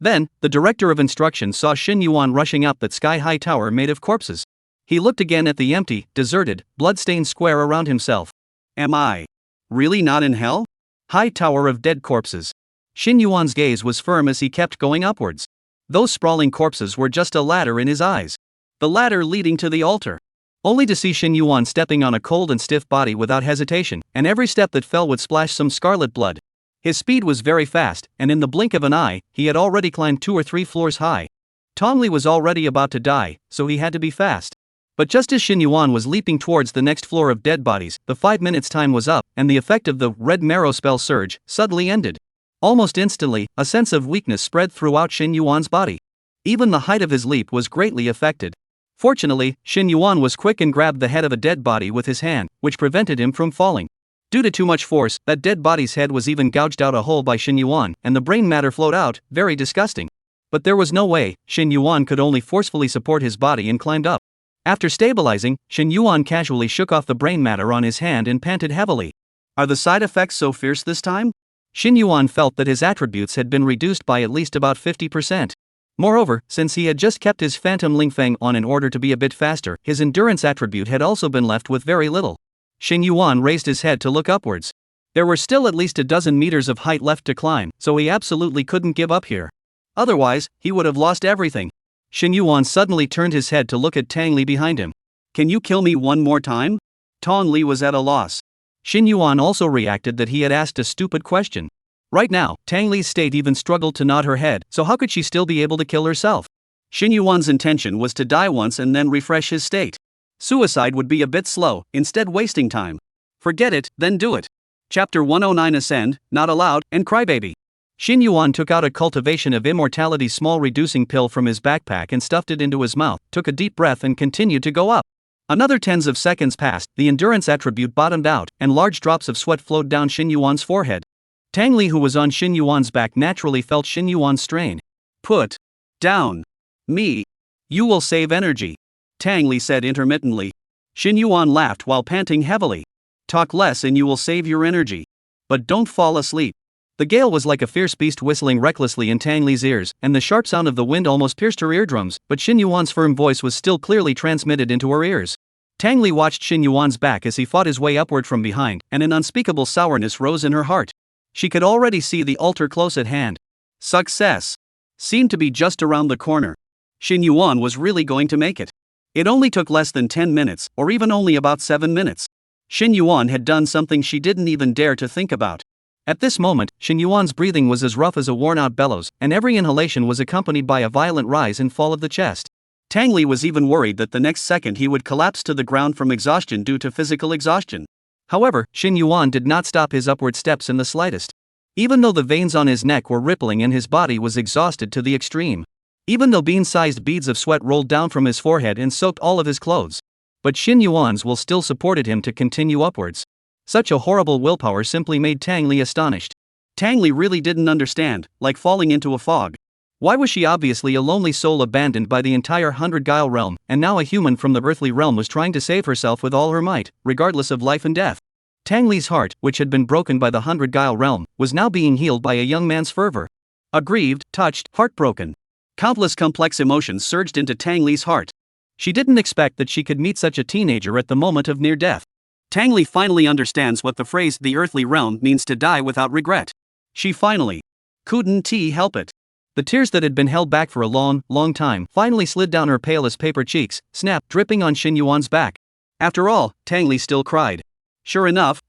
Then, the director of instruction saw Shin Yuan rushing up that sky-high tower made of corpses. He looked again at the empty, deserted, blood-stained square around himself. Am I really not in hell? High tower of dead corpses. Shin Yuan's gaze was firm as he kept going upwards. Those sprawling corpses were just a ladder in his eyes. The ladder leading to the altar. only to see Shin Yuan stepping on a cold and stiff body without hesitation, and every step that fell would splash some scarlet blood. His speed was very fast, and in the blink of an eye, he had already climbed 2 or 3 floors high. Tongli was already about to die, so he had to be fast. But just as Shin Yuan was leaping towards the next floor of dead bodies, the 5 minutes time was up, and the effect of the red marrow spell surge suddenly ended. Almost instantly, a sense of weakness spread throughout Shin Yuan's body. Even the height of his leap was greatly affected. Fortunately, Shin Yuan was quick and grabbed the head of a dead body with his hand, which prevented him from falling. Due to too much force, that dead body's head was even gouged out a hole by Shin Yuan, and the brain matter flowed out, very disgusting. But there was no way. Shin Yuan could only forcefully support his body and climbed up. After stabilizing, Shin Yuan casually shook off the brain matter on his hand and panted heavily. Are the side effects so fierce this time? Shin Yuan felt that his attributes had been reduced by at least about 50%. Moreover, since he had just kept his Phantom Lingfeng on in order to be a bit faster, his endurance attribute had also been left with very little. Shin Yuan raised his head to look upwards. There were still at least a dozen meters of height left to climb, so he absolutely couldn't give up here. Otherwise, he would have lost everything. Shin Yuan suddenly turned his head to look at Tang Li behind him. Can you kill me one more time? Tong Li was at a loss. Shin Yuan also reacted that he had asked a stupid question. Right now, Tang Li's state even struggled to nod her head, so how could she still be able to kill herself? Shin Yuan's intention was to die once and then refresh his state. Suicide would be a bit slow, instead wasting time. Forget it, then do it. Chapter 109 Ascend, Not Allowed, and Crybaby. Shin Yuan took out a Cultivation of Immortality small reducing pill from his backpack and stuffed it into his mouth, took a deep breath and continued to go up. Another tens of seconds passed, the endurance attribute bottomed out, and large drops of sweat flowed down Shin Yuan's forehead. Tang Li, who was on Shin Yuan's back, naturally felt Shin Yuan's strain. Put down me. You will save energy, Tang Li said intermittently. Shin Yuan laughed while panting heavily. Talk less and you will save your energy. But don't fall asleep. The gale was like a fierce beast whistling recklessly in Tang Li's ears, and the sharp sound of the wind almost pierced her eardrums, but Shin Yuan's firm voice was still clearly transmitted into her ears. Tang Li watched Shin Yuan's back as he fought his way upward from behind, and an unspeakable sourness rose in her heart. She could already see the altar close at hand. Success seemed to be just around the corner. Shin Yuan was really going to make it. It only took less than 10 minutes, or even only about 7 minutes. Shin Yuan had done something she didn't even dare to think about. At this moment, Shin Yuan's breathing was as rough as a worn-out bellows, and every inhalation was accompanied by a violent rise and fall of the chest. Tang Li was even worried that the next second he would collapse to the ground from exhaustion due to physical exhaustion. However, Shin Yuan did not stop his upward steps in the slightest. Even though the veins on his neck were rippling and his body was exhausted to the extreme. Even though bean-sized beads of sweat rolled down from his forehead and soaked all of his clothes. But Shin Yuan's will still supported him to continue upwards. Such a horrible willpower simply made Tang Li astonished. Tang Li really didn't understand, like falling into a fog. Why was she obviously a lonely soul abandoned by the entire Hundred Guile realm, and now a human from the earthly realm was trying to save herself with all her might, regardless of life and death? Tang Li's heart, which had been broken by the Hundred Guile realm, was now being healed by a young man's fervor. Aggrieved, touched, heartbroken. Countless complex emotions surged into Tang Li's heart. She didn't expect that she could meet such a teenager at the moment of near death. Tang Li finally understands what the phrase "the earthly realm" means, to die without regret. She finally couldn't help it. The tears that had been held back for a long time finally slid down her pale as paper cheeks, snap, dripping on Shin Yuan's back. After all, Tang Li still cried. Sure enough,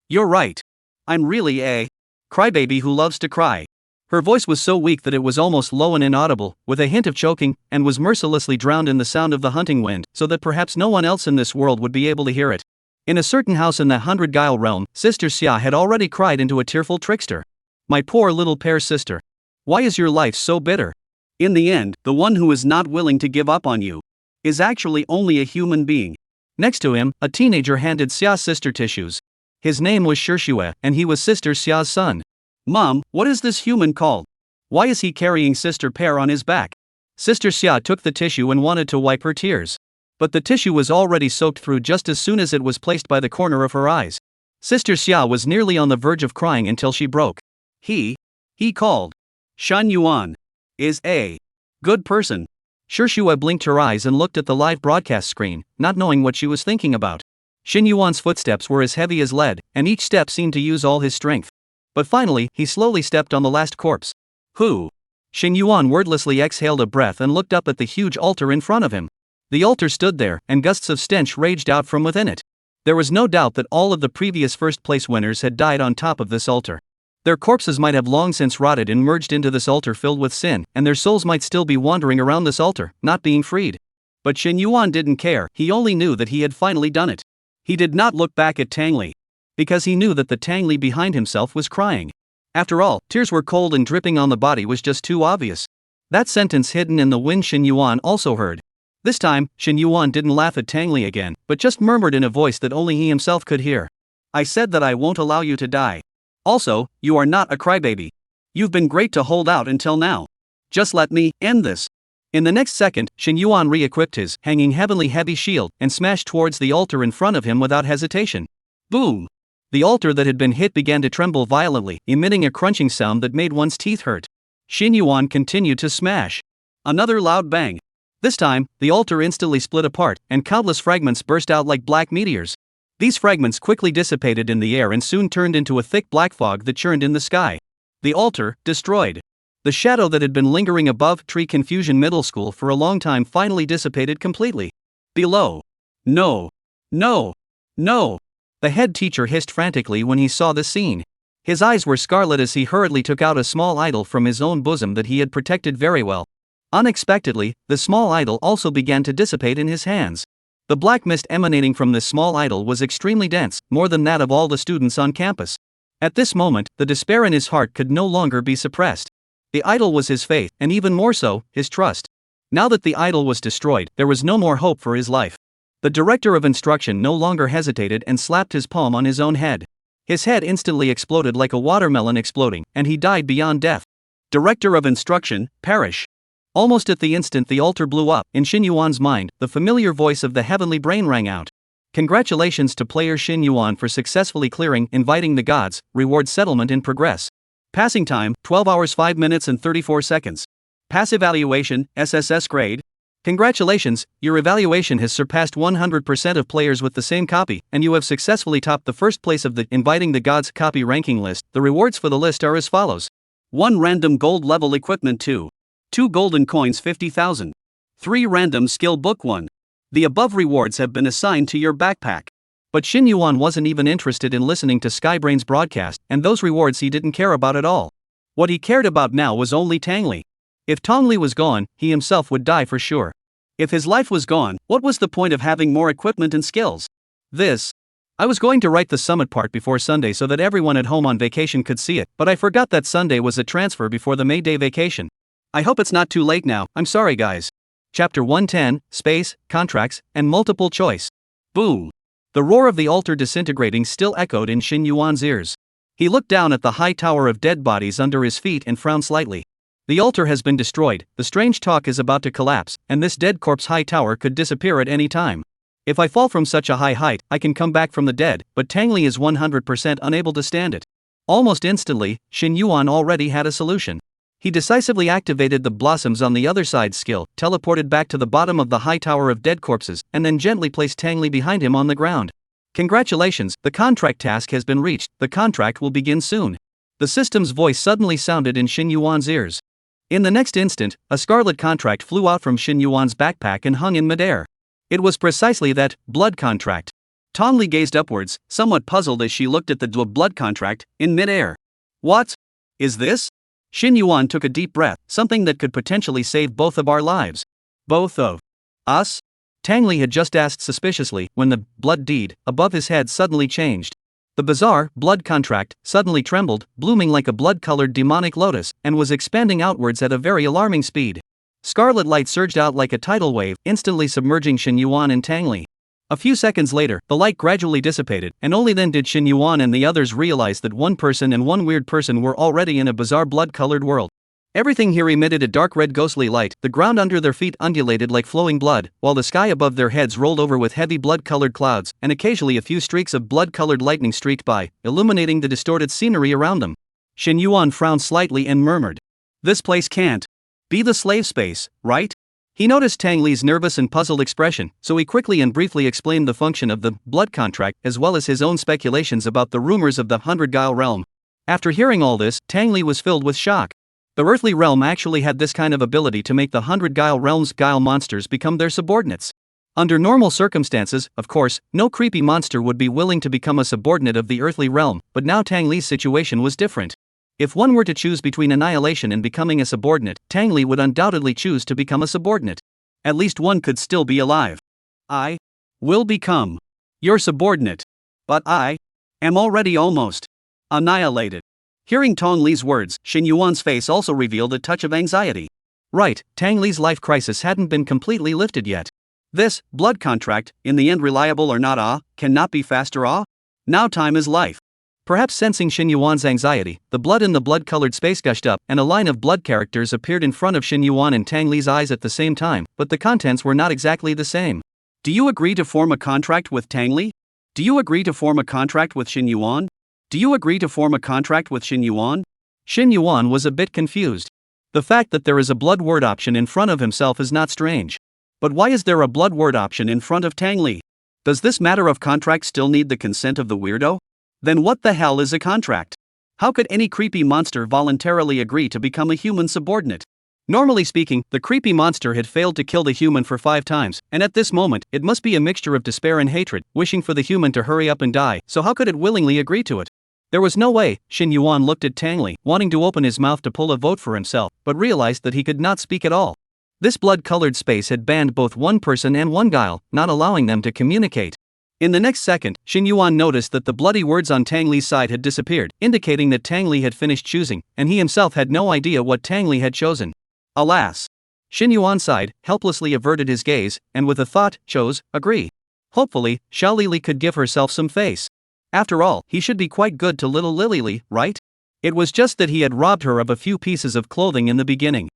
you're right. I'm really a crybaby who loves to cry. Her voice was so weak that it was almost low and inaudible, with a hint of choking, and was mercilessly drowned in the sound of the hunting wind, so that perhaps no one else in this world would be able to hear it. In a certain house in the Hundred Guile realm, Sister Xia had already cried into a tearful trickster. My poor little pear sister. Why is your life so bitter? In the end, the one who is not willing to give up on you is actually only a human being. Next to him, a teenager handed Xia's sister tissues. His name was Shishue, and he was Sister Xia's son. Mom, what is this human called? Why is he carrying Sister Pear on his back? Sister Xia took the tissue and wanted to wipe her tears. But the tissue was already soaked through just as soon as it was placed by the corner of her eyes. Sister Xia was nearly on the verge of crying until she broke. He called. Shan Yuan is a good person. Shishue blinked her eyes and looked at the live broadcast screen, not knowing what she was thinking about. Shin Yuan's footsteps were as heavy as lead, and each step seemed to use all his strength. But finally, he slowly stepped on the last corpse. Who? Shin Yuan wordlessly exhaled a breath and looked up at the huge altar in front of him. The altar stood there, and gusts of stench raged out from within it. There was no doubt that all of the previous first-place winners had died on top of this altar. Their corpses might have long since rotted and merged into this altar filled with sin, and their souls might still be wandering around this altar, not being freed. But Shin Yuan didn't care, he only knew that he had finally done it. He did not look back at Tang Li, because he knew that the Tang Li behind himself was crying. After all, tears were cold and dripping on the body was just too obvious. That sentence hidden in the wind Shin Yuan also heard. This time, Shin Yuan didn't laugh at Tang Li again, but just murmured in a voice that only he himself could hear. I said that I won't allow you to die. Also, you are not a crybaby. You've been great to hold out until now. Just let me end this. In the next second, Shin Yuan re-equipped his hanging heavenly heavy shield and smashed towards the altar in front of him without hesitation. Boom! The altar that had been hit began to tremble violently, emitting a crunching sound that made one's teeth hurt. Shin Yuan continued to smash. Another loud bang. This time, the altar instantly split apart, and countless fragments burst out like black meteors. These fragments quickly dissipated in the air and soon turned into a thick black fog that churned in the sky. The altar, destroyed. The shadow that had been lingering above Tree Confusion Middle School for a long time finally dissipated completely. Below. No. No. No. The head teacher hissed frantically when he saw this scene. His eyes were scarlet as he hurriedly took out a small idol from his own bosom that he had protected very well. Unexpectedly, the small idol also began to dissipate in his hands. The black mist emanating from this small idol was extremely dense, more than that of all the students on campus. At this moment, the despair in his heart could no longer be suppressed. The idol was his faith, and even more so, his trust. Now that the idol was destroyed, there was no more hope for his life. The director of instruction no longer hesitated and slapped his palm on his own head. His head instantly exploded like a watermelon exploding, and he died beyond death. Director of instruction, perish. Almost at the instant the altar blew up, in Shin Yuan's mind, the familiar voice of the heavenly brain rang out. Congratulations to player Shin Yuan for successfully clearing Inviting the Gods, reward settlement in progress. Passing time, 12 hours 5 minutes and 34 seconds. Pass evaluation, SSS grade. Congratulations, your evaluation has surpassed 100% of players with the same copy, and you have successfully topped the first place of the Inviting the Gods copy ranking list. The rewards for the list are as follows. 1 random gold level equipment 2 golden coins 50,000. 3 random skill book 1. The above rewards have been assigned to your backpack. But Shin Yuan wasn't even interested in listening to Skybrain's broadcast, and those rewards he didn't care about at all. What he cared about now was only Tang Li. If Tang Li was gone, he himself would die for sure. If his life was gone, what was the point of having more equipment and skills? I was going to write the summit part before Sunday so that everyone at home on vacation could see it, but I forgot that Sunday was a transfer before the May Day vacation. I hope it's not too late now, I'm sorry guys. Chapter 110, Space, Contracts, and Multiple Choice. Boom! The roar of the altar disintegrating still echoed in Shin Yuan's ears. He looked down at the high tower of dead bodies under his feet and frowned slightly. The altar has been destroyed, the strange talk is about to collapse, and this dead corpse high tower could disappear at any time. If I fall from such a high height, I can come back from the dead, but Tang Li is 100% unable to stand it. Almost instantly, Shin Yuan already had a solution. He decisively activated the blossoms on the other side skill, teleported back to the bottom of the high tower of dead corpses, and then gently placed Tang Li behind him on the ground. Congratulations, the contract task has been reached, the contract will begin soon. The system's voice suddenly sounded in Shin Yuan's ears. In the next instant, a scarlet contract flew out from Shin Yuan's backpack and hung in midair. It was precisely that blood contract. Tang Li gazed upwards, somewhat puzzled as she looked at the blood contract in midair. What is this? Shin Yuan took a deep breath, something that could potentially save both of our lives. Both of us? Tang Li had just asked suspiciously when the blood deed above his head suddenly changed. The bizarre blood contract suddenly trembled, blooming like a blood-colored demonic lotus, and was expanding outwards at a very alarming speed. Scarlet light surged out like a tidal wave, instantly submerging Shin Yuan and Tang Li. A few seconds later, the light gradually dissipated, and only then did Shin Yuan and the others realize that one person and one weird person were already in a bizarre blood-colored world. Everything here emitted a dark red ghostly light, the ground under their feet undulated like flowing blood, while the sky above their heads rolled over with heavy blood-colored clouds, and occasionally a few streaks of blood-colored lightning streaked by, illuminating the distorted scenery around them. Shin Yuan frowned slightly and murmured, "This place can't be the slave space, right?" He noticed Tang Li's nervous and puzzled expression, so he quickly and briefly explained the function of the blood contract as well as his own speculations about the rumors of the 100 Guile realm. After hearing all this, Tang Li was filled with shock. The earthly realm actually had this kind of ability to make the 100 Guile realm's Guile monsters become their subordinates. Under normal circumstances, of course, no creepy monster would be willing to become a subordinate of the earthly realm, but now Tang Li's situation was different. If one were to choose between annihilation and becoming a subordinate, Tang Li would undoubtedly choose to become a subordinate. At least one could still be alive. I will become your subordinate. But I am already almost annihilated. Hearing Tong Li's words, Xin Yuan's face also revealed a touch of anxiety. Right, Tang Li's life crisis hadn't been completely lifted yet. This blood contract, in the end reliable or not, cannot be faster. Now time is life. Perhaps sensing Xin Yuan's anxiety, the blood in the blood-colored space gushed up, and a line of blood characters appeared in front of Xin Yuan and Tang Li's eyes at the same time, but the contents were not exactly the same. Do you agree to form a contract with Tang Li? Do you agree to form a contract with Xin Yuan? Do you agree to form a contract with Xin Yuan? Xin Yuan was a bit confused. The fact that there is a blood word option in front of himself is not strange. But why is there a blood word option in front of Tang Li? Does this matter of contract still need the consent of the weirdo? Then what the hell is a contract? How could any creepy monster voluntarily agree to become a human subordinate? Normally speaking, the creepy monster had failed to kill the human for 5 times, and at this moment, it must be a mixture of despair and hatred, wishing for the human to hurry up and die, so how could it willingly agree to it? There was no way. Xin Yuan looked at Tang Li, wanting to open his mouth to pull a vote for himself, but realized that he could not speak at all. This blood-colored space had banned both one person and one guile, not allowing them to communicate. In the next second, Xin Yuan noticed that the bloody words on Tang Li's side had disappeared, indicating that Tang Li had finished choosing, and he himself had no idea what Tang Li had chosen. Alas! Xin Yuan sighed, helplessly averted his gaze, and with a thought, chose, agree. Hopefully, Xiao Lili could give herself some face. After all, he should be quite good to little Lili, right? It was just that he had robbed her of a few pieces of clothing in the beginning.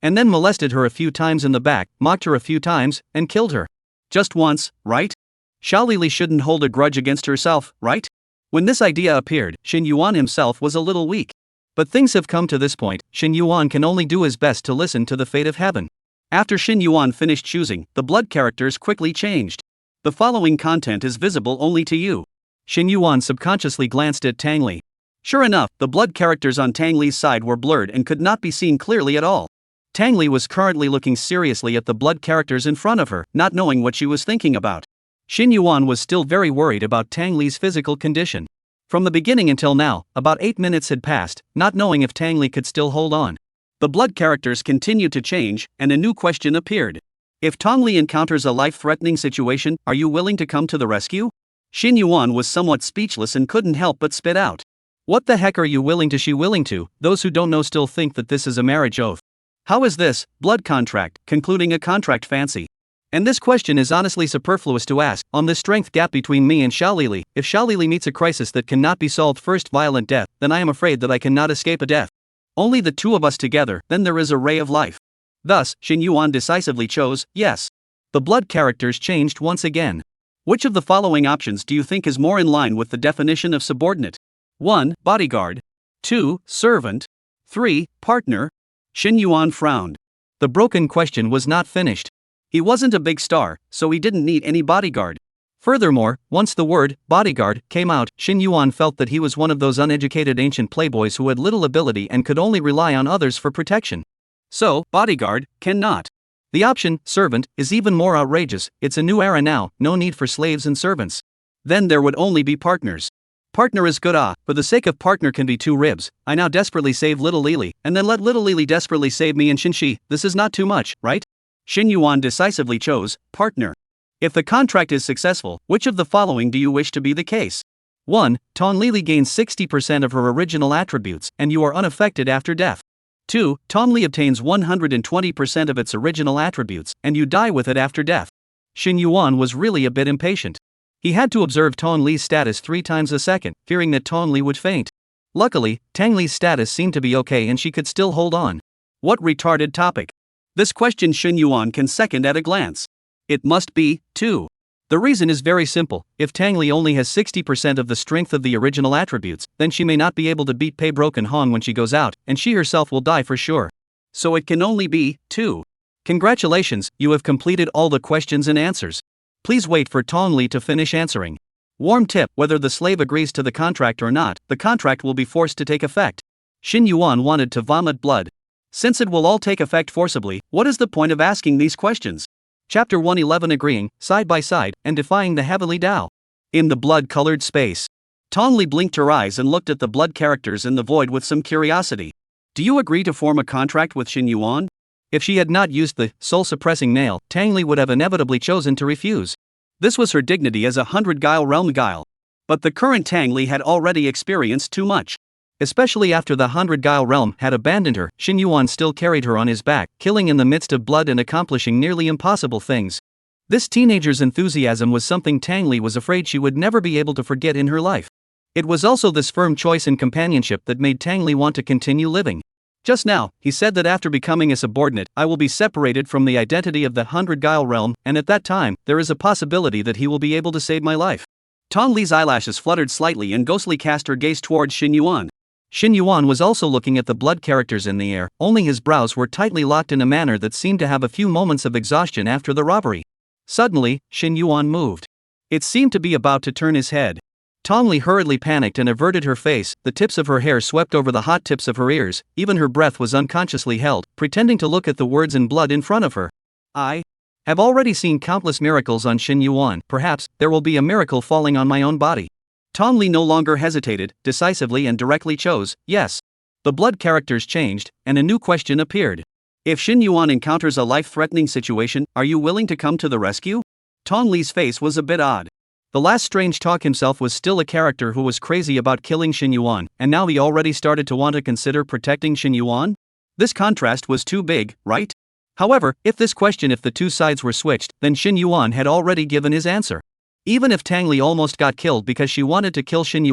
And then molested her a few times in the back, mocked her a few times, and killed her. Just once, right? Xiao Lili shouldn't hold a grudge against herself, right? When this idea appeared, Xin Yuan himself was a little weak. But things have come to this point, Xin Yuan can only do his best to listen to the fate of heaven. After Xin Yuan finished choosing, the blood characters quickly changed. The following content is visible only to you. Xin Yuan subconsciously glanced at Tang Li. Sure enough, the blood characters on Tang Li's side were blurred and could not be seen clearly at all. Tang Li was currently looking seriously at the blood characters in front of her, not knowing what she was thinking about. Xin Yuan was still very worried about Tang Li's physical condition. From the beginning until now, about 8 minutes had passed, not knowing if Tang Li could still hold on. The blood characters continued to change, and a new question appeared. If Tang Li encounters a life-threatening situation, are you willing to come to the rescue? Xin Yuan was somewhat speechless and couldn't help but spit out. What the heck are you willing to? Those who don't know still think that this is a marriage oath. How is this, blood contract, concluding a contract fancy? And this question is honestly superfluous to ask. On this strength gap between me and Xiao Lili, if Xiao Lili meets a crisis that cannot be solved first violent death, then I am afraid that I cannot escape a death. Only the two of us together, then there is a ray of life. Thus, Xin Yuan decisively chose, yes. The blood characters changed once again. Which of the following options do you think is more in line with the definition of subordinate? 1. Bodyguard. 2. Servant. 3. Partner. Xin Yuan frowned. The broken question was not finished. He wasn't a big star, so he didn't need any bodyguard. Furthermore, once the word bodyguard came out, Xin Yuan felt that he was one of those uneducated ancient playboys who had little ability and could only rely on others for protection. So, bodyguard cannot. The option, servant, is even more outrageous. It's a new era now, no need for slaves and servants. Then there would only be partners. Partner is good. For the sake of partner can be 2 ribs. I now desperately save little Lili, and then let little Lili desperately save me and Xinxi. This is not too much, right? Xin Yuan decisively chose, partner. If the contract is successful, which of the following do you wish to be the case? 1. Tong Lili gains 60% of her original attributes, and you are unaffected after death. 2. Tong Li obtains 120% of its original attributes, and you die with it after death. Xin Yuan was really a bit impatient. He had to observe Tong Li's status 3 times a second, fearing that Tong Li would faint. Luckily, Tang Li's status seemed to be okay and she could still hold on. What retarded topic? This question Xin Yuan can second at a glance. It must be 2. The reason is very simple. If Tang Li only has 60% of the strength of the original attributes, then she may not be able to beat Pei Broken Hong when she goes out, and she herself will die for sure. So it can only be 2. Congratulations, you have completed all the questions and answers. Please wait for Tong Li to finish answering. Warm tip: whether the slave agrees to the contract or not, the contract will be forced to take effect. Xin Yuan wanted to vomit blood. Since it will all take effect forcibly, what is the point of asking these questions? Chapter 111 Agreeing, side by side, and defying the heavenly Tao. In the blood-colored space. Tongli blinked her eyes and looked at the blood characters in the void with some curiosity. Do you agree to form a contract with Xin Yuan? If she had not used the soul-suppressing nail, Tangli would have inevitably chosen to refuse. This was her dignity as a 100-guile realm guile. But the current Tangli had already experienced too much. Especially after the 100-guile realm had abandoned her, Xin Yuan still carried her on his back, killing in the midst of blood and accomplishing nearly impossible things. This teenager's enthusiasm was something Tangli was afraid she would never be able to forget in her life. It was also this firm choice in companionship that made Tangli want to continue living. Just now, he said that after becoming a subordinate, I will be separated from the identity of the 100-guile realm, and at that time, there is a possibility that he will be able to save my life. Tongli's eyelashes fluttered slightly and ghostly cast her gaze towards Xin Yuan. Xin Yuan was also looking at the blood characters in the air, only his brows were tightly locked in a manner that seemed to have a few moments of exhaustion after the robbery. Suddenly, Xin Yuan moved. It seemed to be about to turn his head. Tongli hurriedly panicked and averted her face, the tips of her hair swept over the hot tips of her ears, even her breath was unconsciously held, pretending to look at the words in blood in front of her. I have already seen countless miracles on Xin Yuan, perhaps there will be a miracle falling on my own body. Tongli no longer hesitated, decisively and directly chose, yes. The blood characters changed, and a new question appeared. If Xin Yuan encounters a life-threatening situation, are you willing to come to the rescue? Tongli's face was a bit odd. The last strange talk himself was still a character who was crazy about killing Xin Yuan, and now he already started to want to consider protecting Xin Yuan? This contrast was too big, right? However, if the two sides were switched, then Xin Yuan had already given his answer. Even if Tangli almost got killed because she wanted to kill Xin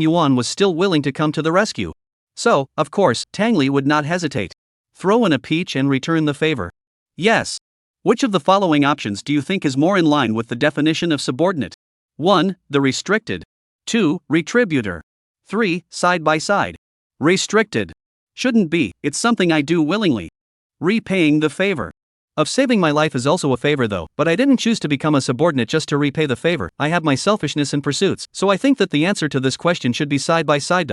Yuan was still willing to come to the rescue. So, of course, Tangli would not hesitate. Throw in a peach and return the favor. Yes. Which of the following options do you think is more in line with the definition of subordinate? 1. The restricted. 2. Retributor. 3. Side by side. Restricted. Shouldn't be, it's something I do willingly. Repaying the favor. Of saving my life is also a favor though, but I didn't choose to become a subordinate just to repay the favor, I have my selfishness and pursuits, so I think that the answer to this question should be side by side.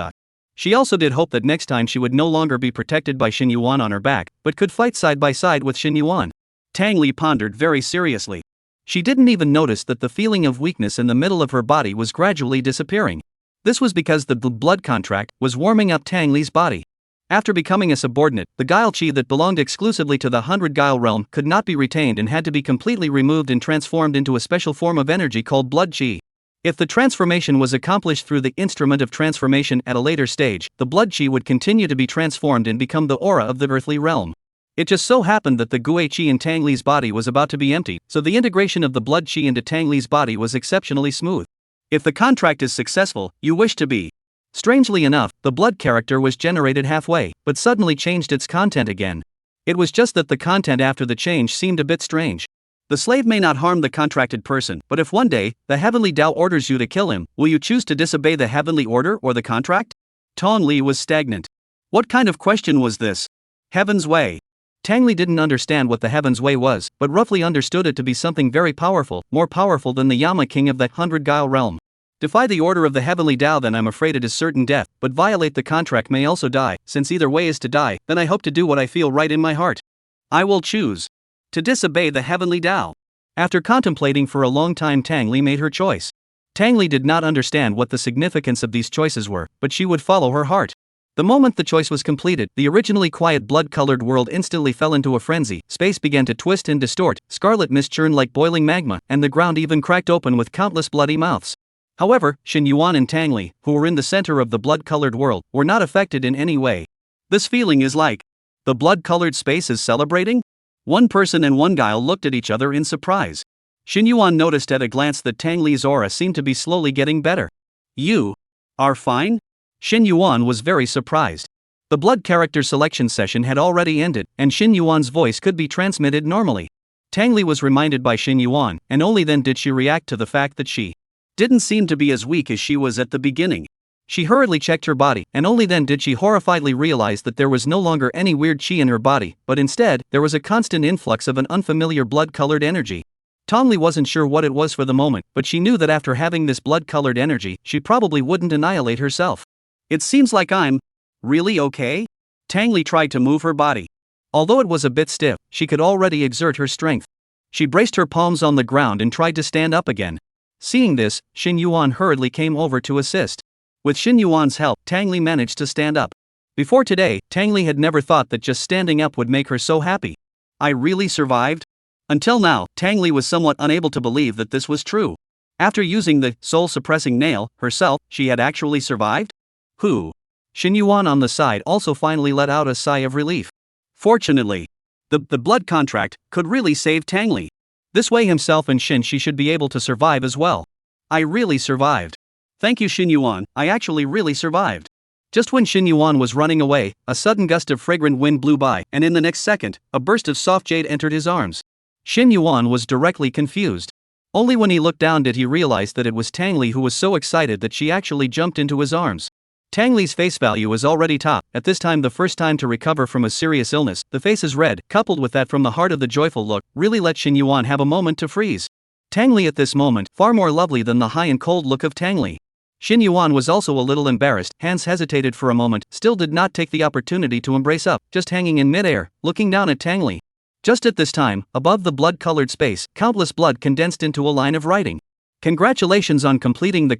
She also did hope that next time she would no longer be protected by Xin Yuan on her back, but could fight side by side with Xin Yuan. Tangli pondered very seriously. She didn't even notice that the feeling of weakness in the middle of her body was gradually disappearing. This was because the blood contract was warming up Tangli's body. After becoming a subordinate, the guile chi that belonged exclusively to the 100-guile realm could not be retained and had to be completely removed and transformed into a special form of energy called blood chi. If the transformation was accomplished through the instrument of transformation at a later stage, the blood chi would continue to be transformed and become the aura of the earthly realm. It just so happened that the Gui Qi in Tangli's body was about to be empty, so the integration of the blood Qi into Tangli's body was exceptionally smooth. If the contract is successful, you wish to be. Strangely enough, the blood character was generated halfway, but suddenly changed its content again. It was just that the content after the change seemed a bit strange. The slave may not harm the contracted person, but if one day, the heavenly Tao orders you to kill him, will you choose to disobey the heavenly order or the contract? Tong Li was stagnant. What kind of question was this? Heaven's way. Tangli didn't understand what the heaven's way was, but roughly understood it to be something very powerful, more powerful than the Yama king of the 100-guile realm. Defy the order of the heavenly Tao, then I'm afraid it is certain death, but violate the contract may also die, since either way is to die, then I hope to do what I feel right in my heart. I will choose to disobey the heavenly Tao. After contemplating for a long time, Tangli made her choice. Tangli did not understand what the significance of these choices were, but she would follow her heart. The moment the choice was completed, the originally quiet blood-colored world instantly fell into a frenzy, space began to twist and distort, scarlet mist churned like boiling magma, and the ground even cracked open with countless bloody mouths. However, Xin Yuan and Tangli, who were in the center of the blood-colored world, were not affected in any way. This feeling is like the blood-colored space is celebrating? One person and one guile looked at each other in surprise. Xin Yuan noticed at a glance that Tangli's aura seemed to be slowly getting better. You are fine? Xin Yuan was very surprised. The blood character selection session had already ended, and Xin Yuan's voice could be transmitted normally. Tangli was reminded by Xin Yuan, and only then did she react to the fact that she didn't seem to be as weak as she was at the beginning. She hurriedly checked her body, and only then did she horrifiedly realize that there was no longer any weird chi in her body, but instead, there was a constant influx of an unfamiliar blood-colored energy. Tongli wasn't sure what it was for the moment, but she knew that after having this blood-colored energy, she probably wouldn't annihilate herself. It seems like I'm really okay? Tangli tried to move her body. Although it was a bit stiff, she could already exert her strength. She braced her palms on the ground and tried to stand up again. Seeing this, Xin Yuan hurriedly came over to assist. With Xin Yuan's help, Tang Li managed to stand up. Before today, Tang Li had never thought that just standing up would make her so happy. I really survived? Until now, Tang Li was somewhat unable to believe that this was true. After using the soul-suppressing nail herself, she had actually survived? Who? Xin Yuan on the side also finally let out a sigh of relief. Fortunately, the blood contract could really save Tang Li. This way himself and she should be able to survive as well. I really survived. Thank you, Xin Yuan, I actually really survived. Just when Xin Yuan was running away, a sudden gust of fragrant wind blew by, and in the next second, a burst of soft jade entered his arms. Xin Yuan was directly confused. Only when he looked down did he realize that it was Tang Li who was so excited that she actually jumped into his arms. Tang Li's face value was already top, at this time the first time to recover from a serious illness. The face is red, coupled with that from the heart of the joyful look, really let Xin Yuan have a moment to freeze. Tang Li at this moment, far more lovely than the high and cold look of Tang Li. Xin Yuan was also a little embarrassed, hands hesitated for a moment, still did not take the opportunity to embrace up, just hanging in midair, looking down at Tang Li. Just at this time, above the blood-colored space, countless blood condensed into a line of writing. Congratulations on completing the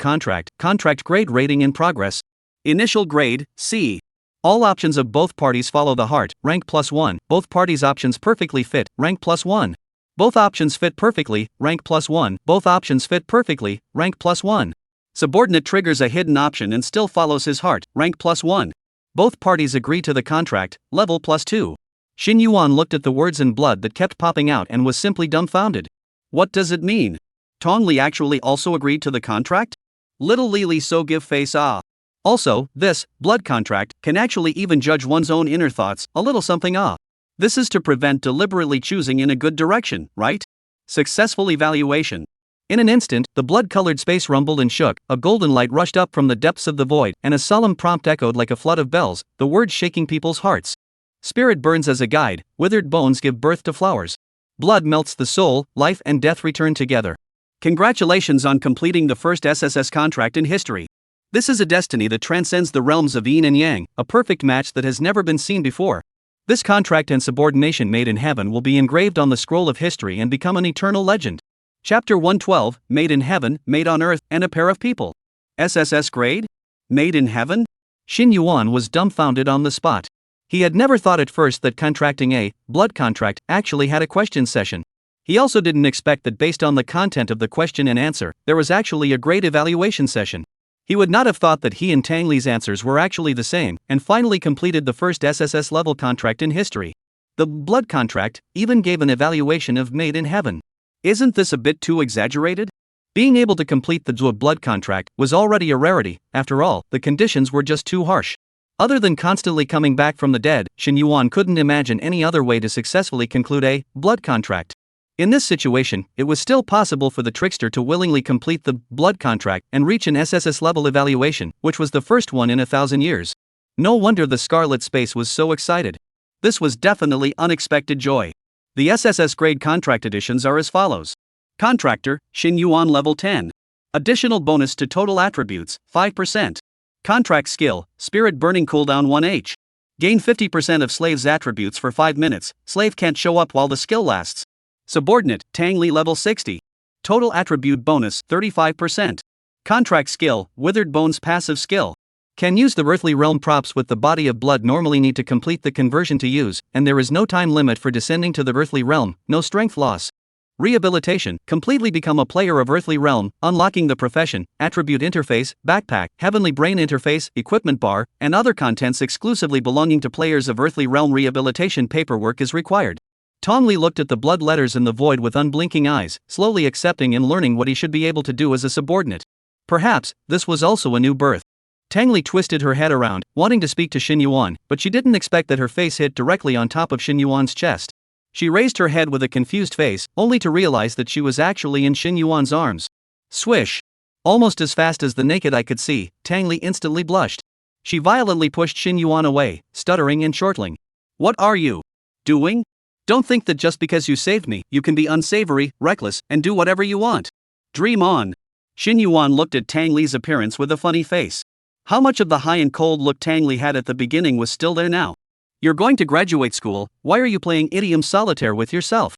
contract grade rating in progress. Initial grade, C. All options of both parties follow the heart, rank +1, both parties' options perfectly fit, rank +1. Both options fit perfectly, rank +1, both options fit perfectly, rank +1. Subordinate triggers a hidden option and still follows his heart, rank +1. Both parties agree to the contract, level +2. Xin Yuan looked at the words in blood that kept popping out and was simply dumbfounded. What does it mean? Tong Li actually also agreed to the contract? Little Lili so give face ah. Also, this blood contract can actually even judge one's own inner thoughts, a little something ah. This is to prevent deliberately choosing in a good direction, right? Successful evaluation. In an instant, the blood-colored space rumbled and shook, a golden light rushed up from the depths of the void, and a solemn prompt echoed like a flood of bells, the words shaking people's hearts. Spirit burns as a guide, withered bones give birth to flowers. Blood melts the soul, life and death return together. Congratulations on completing the first SSS contract in history. This is a destiny that transcends the realms of yin and yang, a perfect match that has never been seen before. This contract and subordination made in heaven will be engraved on the scroll of history and become an eternal legend. Chapter 112, Made in Heaven, Made on Earth, and a Pair of People. SSS grade? Made in Heaven? Xin Yuan was dumbfounded on the spot. He had never thought at first that contracting a blood contract actually had a question session. He also didn't expect that based on the content of the question and answer, there was actually a grade evaluation session. He would not have thought that he and Tang Li's answers were actually the same, and finally completed the first SSS level contract in history. The blood contract even gave an evaluation of Made in Heaven. Isn't this a bit too exaggerated? Being able to complete the blood contract was already a rarity. After all, the conditions were just too harsh. Other than constantly coming back from the dead, Xin Yuan couldn't imagine any other way to successfully conclude a blood contract. In this situation, it was still possible for the trickster to willingly complete the blood contract and reach an SSS level evaluation, which was the first one in 1,000 years. No wonder the Scarlet Space was so excited. This was definitely unexpected joy. The SSS grade contract additions are as follows. Contractor, Xin Yuan level 10. Additional bonus to total attributes, 5%. Contract skill, Spirit Burning cooldown 1h. Gain 50% of slave's attributes for 5 minutes, slave can't show up while the skill lasts. Subordinate, Tang Li level 60. Total attribute bonus, 35%. Contract skill, Withered Bones passive skill. Can use the earthly realm props with the body of blood normally need to complete the conversion to use, and there is no time limit for descending to the earthly realm, no strength loss. Rehabilitation, completely become a player of earthly realm, unlocking the profession, attribute interface, backpack, heavenly brain interface, equipment bar, and other contents exclusively belonging to players of earthly realm. Rehabilitation paperwork is required. Tong Li looked at the blood letters in the void with unblinking eyes, slowly accepting and learning what he should be able to do as a subordinate. Perhaps, this was also a new birth. Tang Li twisted her head around, wanting to speak to Xin Yuan, but she didn't expect that her face hit directly on top of Xin Yuan's chest. She raised her head with a confused face, only to realize that she was actually in Xin Yuan's arms. Swish! Almost as fast as the naked eye could see, Tang Li instantly blushed. She violently pushed Xin Yuan away, stuttering and chortling. What are you doing? Don't think that just because you saved me, you can be unsavory, reckless, and do whatever you want. Dream on. Xin Yuan looked at Tang Li's appearance with a funny face. How much of the high and cold look Tang Li had at the beginning was still there now? You're going to graduate school, why are you playing idiom solitaire with yourself?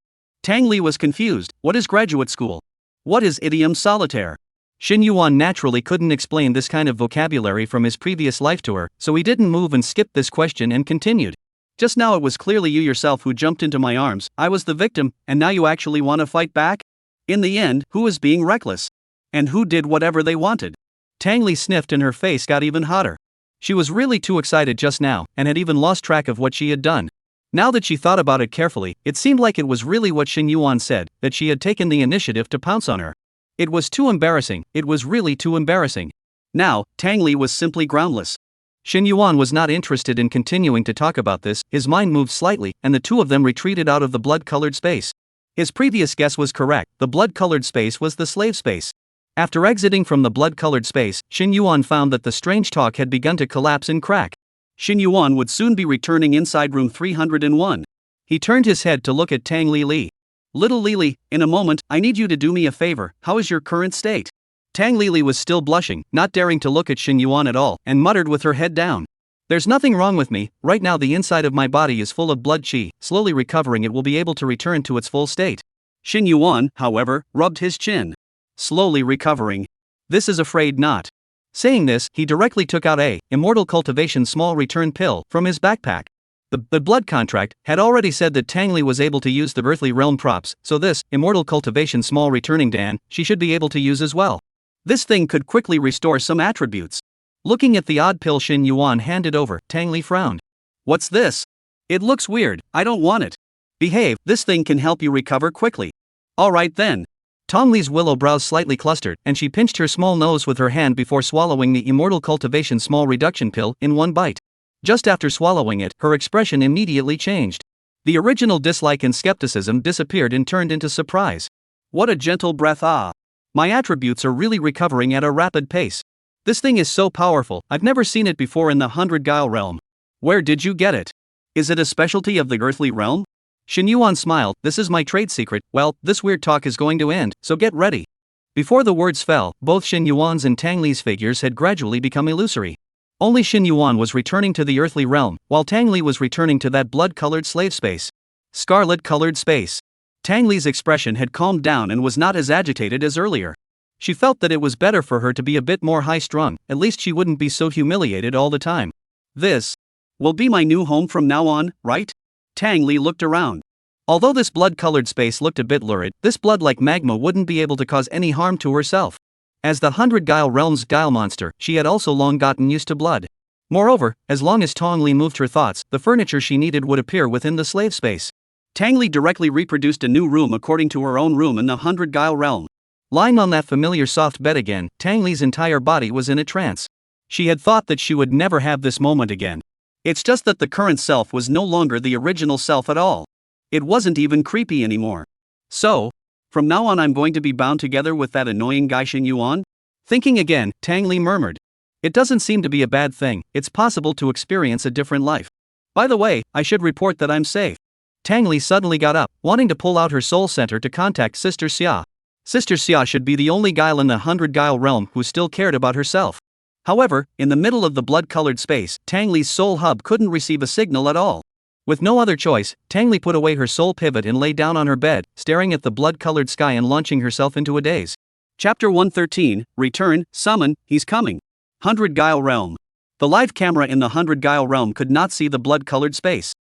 Tang Li was confused. What is graduate school? What is idiom solitaire? Shin Yuan naturally couldn't explain this kind of vocabulary from his previous life to her, so he didn't move and skipped this question and continued. Just now it was clearly you yourself who jumped into my arms. I was the victim, and now you actually want to fight back? In the end, who was being reckless? And who did whatever they wanted? Tang Li sniffed and her face got even hotter. She was really too excited just now, and had even lost track of what she had done. Now that she thought about it carefully, it seemed like it was really what Shin Yuan said, that she had taken the initiative to pounce on her. It was too embarrassing, it was really too embarrassing. Now, Tang Li was simply groundless. Shin Yuan was not interested in continuing to talk about this, his mind moved slightly, and the two of them retreated out of the blood-colored space. His previous guess was correct, the blood-colored space was the slave space. After exiting from the blood-colored space, Shin Yuan found that the strange talk had begun to collapse and crack. Shin Yuan would soon be returning inside room 301. He turned his head to look at Tang Li. Little Lily, in a moment, I need you to do me a favor. How is your current state? Tang Li was still blushing, not daring to look at Shin Yuan at all, and muttered with her head down. There's nothing wrong with me, right now the inside of my body is full of blood qi, slowly recovering it will be able to return to its full state. Shin Yuan, however, rubbed his chin. Slowly recovering. This is afraid not. Saying this, he directly took out a Immortal Cultivation small return pill from his backpack. The blood contract had already said that Tang Li was able to use the earthly realm props, so this Immortal Cultivation small returning Dan, she should be able to use as well. This thing could quickly restore some attributes. Looking at the odd pill Shin Yuan handed over, Tang Li frowned. What's this? It looks weird, I don't want it. Behave, this thing can help you recover quickly. Alright then. Tang Li's willow brows slightly clustered, and she pinched her small nose with her hand before swallowing the Immortal Cultivation small reduction pill in one bite. Just after swallowing it, her expression immediately changed. The original dislike and skepticism disappeared and turned into surprise. What a gentle breath, ah! My attributes are really recovering at a rapid pace. This thing is so powerful, I've never seen it before in the 100 Guile realm. Where did you get it? Is it a specialty of the earthly realm? Shin Yuan smiled, this is my trade secret. Well, this weird talk is going to end, so get ready. Before the words fell, both Shin Yuan's and Tang Li's figures had gradually become illusory. Only Shin Yuan was returning to the earthly realm, while Tang Li was returning to that blood-colored slave space. Scarlet-colored space. Tang Li's expression had calmed down and was not as agitated as earlier. She felt that it was better for her to be a bit more high-strung, at least she wouldn't be so humiliated all the time. This will be my new home from now on, right? Tang Li looked around. Although this blood-colored space looked a bit lurid, this blood-like magma wouldn't be able to cause any harm to herself. As the 100 Guile realm's Guile monster, she had also long gotten used to blood. Moreover, as long as Tang Li moved her thoughts, the furniture she needed would appear within the slave space. Tang Li directly reproduced a new room according to her own room in the 100 Guile realm. Lying on that familiar soft bed again, Tang Li's entire body was in a trance. She had thought that she would never have this moment again. It's just that the current self was no longer the original self at all. It wasn't even creepy anymore. So, from now on I'm going to be bound together with that annoying guy Shin Yuan? Thinking again, Tang Li murmured. It doesn't seem to be a bad thing, it's possible to experience a different life. By the way, I should report that I'm safe. Tang Li suddenly got up, wanting to pull out her soul center to contact Sister Xia. Sister Xia should be the only Guile in the 100 Guile realm who still cared about herself. However, in the middle of the blood-colored space, Tang Li's soul hub couldn't receive a signal at all. With no other choice, Tang Li put away her soul pivot and lay down on her bed, staring at the blood-colored sky and launching herself into a daze. Chapter 113, Return, Summon, He's Coming. 100 Guile Realm. The live camera in the 100 Guile Realm could not see the blood-colored space.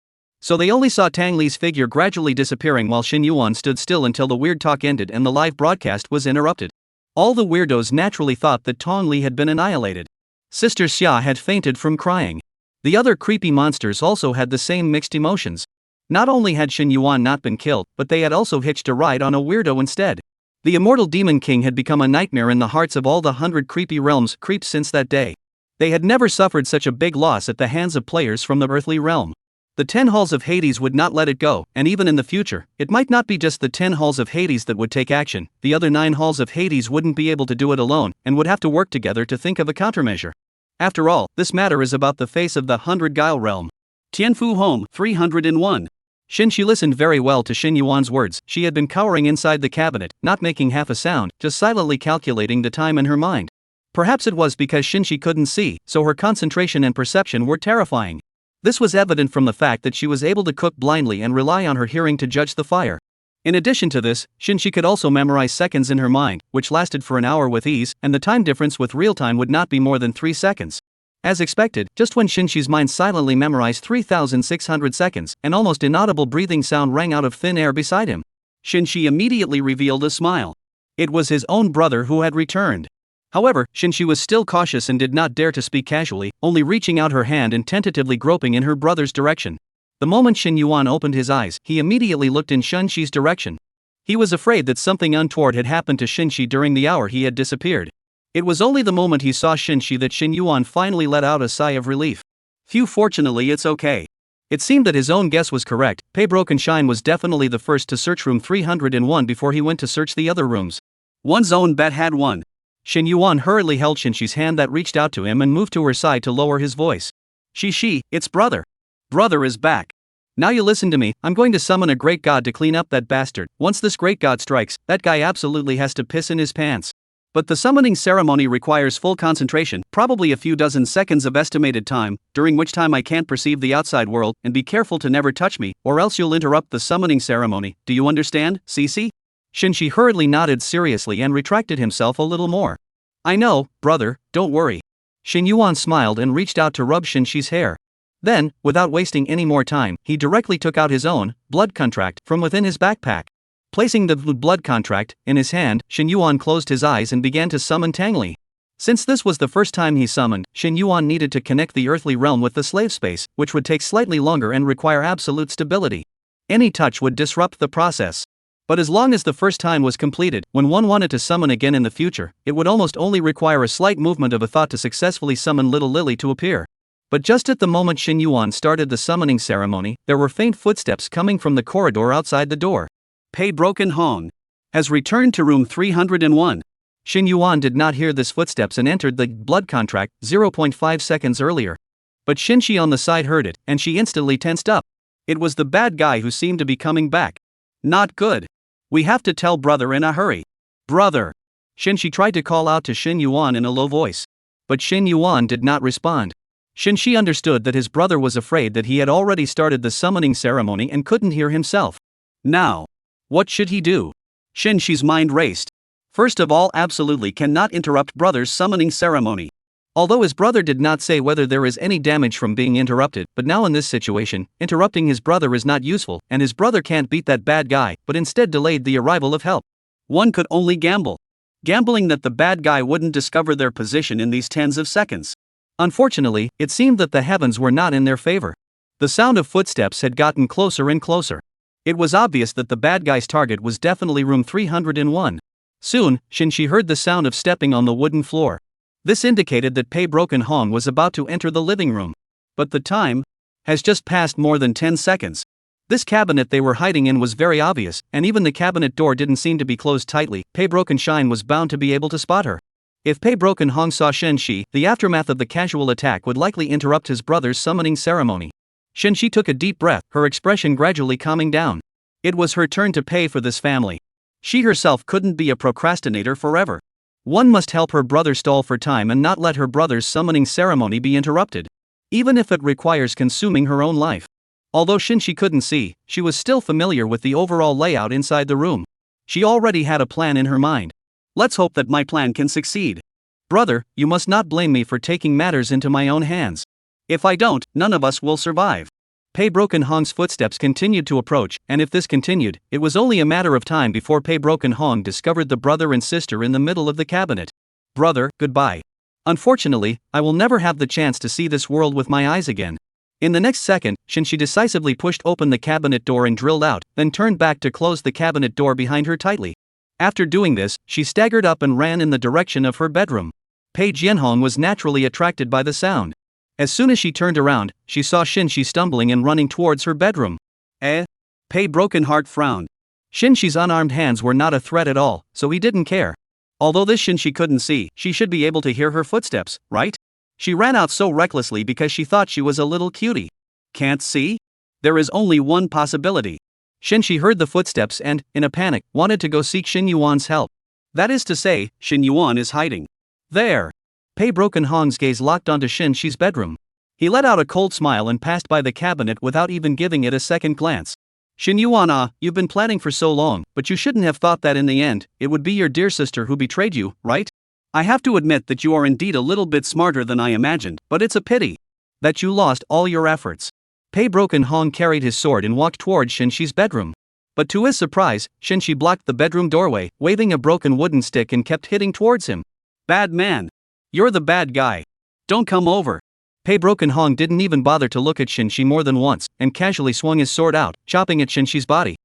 So they only saw Tang Li's figure gradually disappearing while Shin Yuan stood still until the weird talk ended and the live broadcast was interrupted. All the weirdos naturally thought that Tang Li had been annihilated. Sister Xia had fainted from crying. The other creepy monsters also had the same mixed emotions. Not only had Shin Yuan not been killed, but they had also hitched a ride on a weirdo instead. The immortal Demon King had become a nightmare in the hearts of all the 100 creepy realms creeps since that day. They had never suffered such a big loss at the hands of players from the earthly realm. The 10 halls of Hades would not let it go, and even in the future, it might not be just the 10 halls of Hades that would take action, the other 9 halls of Hades wouldn't be able to do it alone, and would have to work together to think of a countermeasure. After all, this matter is about the face of the 100 Guile realm. Tianfu Home, 301. She listened very well to Shin Yuan's words. She had been cowering inside the cabinet, not making half a sound, just silently calculating the time in her mind. Perhaps it was because Shinshi couldn't see, so her concentration and perception were terrifying. This was evident from the fact that she was able to cook blindly and rely on her hearing to judge the fire. In addition to this, Shinshi could also memorize seconds in her mind, which lasted for an hour with ease, and the time difference with real time would not be more than 3 seconds. As expected, just when Shinshi's mind silently memorized 3,600 seconds, an almost inaudible breathing sound rang out of thin air beside him. Shinshi immediately revealed a smile. It was his own brother who had returned. However, Shinshi was still cautious and did not dare to speak casually, only reaching out her hand and tentatively groping in her brother's direction. The moment Shin Yuan opened his eyes, he immediately looked in Shinshi's direction. He was afraid that something untoward had happened to Shinshi during the hour he had disappeared. It was only the moment he saw Shinshi that Shin Yuan finally let out a sigh of relief. Phew, fortunately it's okay. It seemed that his own guess was correct. Pei Broken Shine was definitely the first to search room 301 before he went to search the other rooms. One's own bet had won. Shin Yuan hurriedly held Shinshi's hand that reached out to him and moved to her side to lower his voice. Shishi, it's brother. Brother is back. Now you listen to me, I'm going to summon a great god to clean up that bastard. Once this great god strikes, that guy absolutely has to piss in his pants. But the summoning ceremony requires full concentration, probably a few dozen seconds of estimated time, during which time I can't perceive the outside world, and be careful to never touch me, or else you'll interrupt the summoning ceremony. Do you understand, Cici? Shinshi hurriedly nodded seriously and retracted himself a little more. I know, brother, don't worry. Shin Yuan smiled and reached out to rub Shinshi's hair. Then, without wasting any more time, he directly took out his own blood contract from within his backpack. Placing the blood contract in his hand, Shin Yuan closed his eyes and began to summon Tangli. Since this was the first time he summoned, Shin Yuan needed to connect the earthly realm with the slave space, which would take slightly longer and require absolute stability. Any touch would disrupt the process. But as long as the first time was completed, when one wanted to summon again in the future, it would almost only require a slight movement of a thought to successfully summon Little Lily to appear. But just at the moment Shin Yuan started the summoning ceremony, there were faint footsteps coming from the corridor outside the door. Pei Broken Hong has returned to room 301. Shin Yuan did not hear this footsteps and entered the blood contract 0.5 seconds earlier. But Shinshi on the side heard it, and she instantly tensed up. It was the bad guy who seemed to be coming back. Not good. We have to tell brother in a hurry. Brother. Shinshi tried to call out to Shin Yuan in a low voice. But Shin Yuan did not respond. Shinshi understood that his brother was afraid that he had already started the summoning ceremony and couldn't hear himself. Now, what should he do? Shinshi's mind raced. First of all, absolutely cannot interrupt brother's summoning ceremony. Although his brother did not say whether there is any damage from being interrupted, but now in this situation, interrupting his brother is not useful, and his brother can't beat that bad guy, but instead delayed the arrival of help. One could only gamble. Gambling that the bad guy wouldn't discover their position in these tens of seconds. Unfortunately, it seemed that the heavens were not in their favor. The sound of footsteps had gotten closer and closer. It was obvious that the bad guy's target was definitely room 301. Soon, Shinshi heard the sound of stepping on the wooden floor. This indicated that Pei Broken Hong was about to enter the living room. But the time has just passed more than 10 seconds. This cabinet they were hiding in was very obvious, and even the cabinet door didn't seem to be closed tightly. Pei Broken Shine was bound to be able to spot her. If Pei Broken Hong saw Shinshi, the aftermath of the casual attack would likely interrupt his brother's summoning ceremony. Shinshi took a deep breath, her expression gradually calming down. It was her turn to pay for this family. She herself couldn't be a procrastinator forever. One must help her brother stall for time and not let her brother's summoning ceremony be interrupted, even if it requires consuming her own life. Although Shinshi couldn't see, she was still familiar with the overall layout inside the room. She already had a plan in her mind. Let's hope that my plan can succeed. Brother, you must not blame me for taking matters into my own hands. If I don't, none of us will survive. Pei Broken Hong's footsteps continued to approach, and if this continued, it was only a matter of time before Pei Broken Hong discovered the brother and sister in the middle of the cabinet. Brother, goodbye. Unfortunately, I will never have the chance to see this world with my eyes again. In the next second, Shinshi decisively pushed open the cabinet door and drilled out, then turned back to close the cabinet door behind her tightly. After doing this, she staggered up and ran in the direction of her bedroom. Pei Jianhong was naturally attracted by the sound. As soon as she turned around, she saw Shinshi stumbling and running towards her bedroom. Pei Broken Heart frowned. Shinshi's unarmed hands were not a threat at all, so he didn't care. Although this Shinshi couldn't see, she should be able to hear her footsteps, right? She ran out so recklessly because she thought she was a little cutie. Can't see? There is only one possibility. Shinshi heard the footsteps and, in a panic, wanted to go seek Shin Yuan's help. That is to say, Shin Yuan is hiding. There. Pei Broken Hong's gaze locked onto Shinshi's bedroom. He let out a cold smile and passed by the cabinet without even giving it a second glance. Shin Yuan, you've been planning for so long, but you shouldn't have thought that in the end, it would be your dear sister who betrayed you, right? I have to admit that you are indeed a little bit smarter than I imagined, but it's a pity that you lost all your efforts. Pei Broken Hong carried his sword and walked towards Shinxi's bedroom. But to his surprise, Shinxi blocked the bedroom doorway, waving a broken wooden stick and kept hitting towards him. Bad man. You're the bad guy. Don't come over. Pei Broken Hong didn't even bother to look at Shinxi more than once, and casually swung his sword out, chopping at Shinxi's body.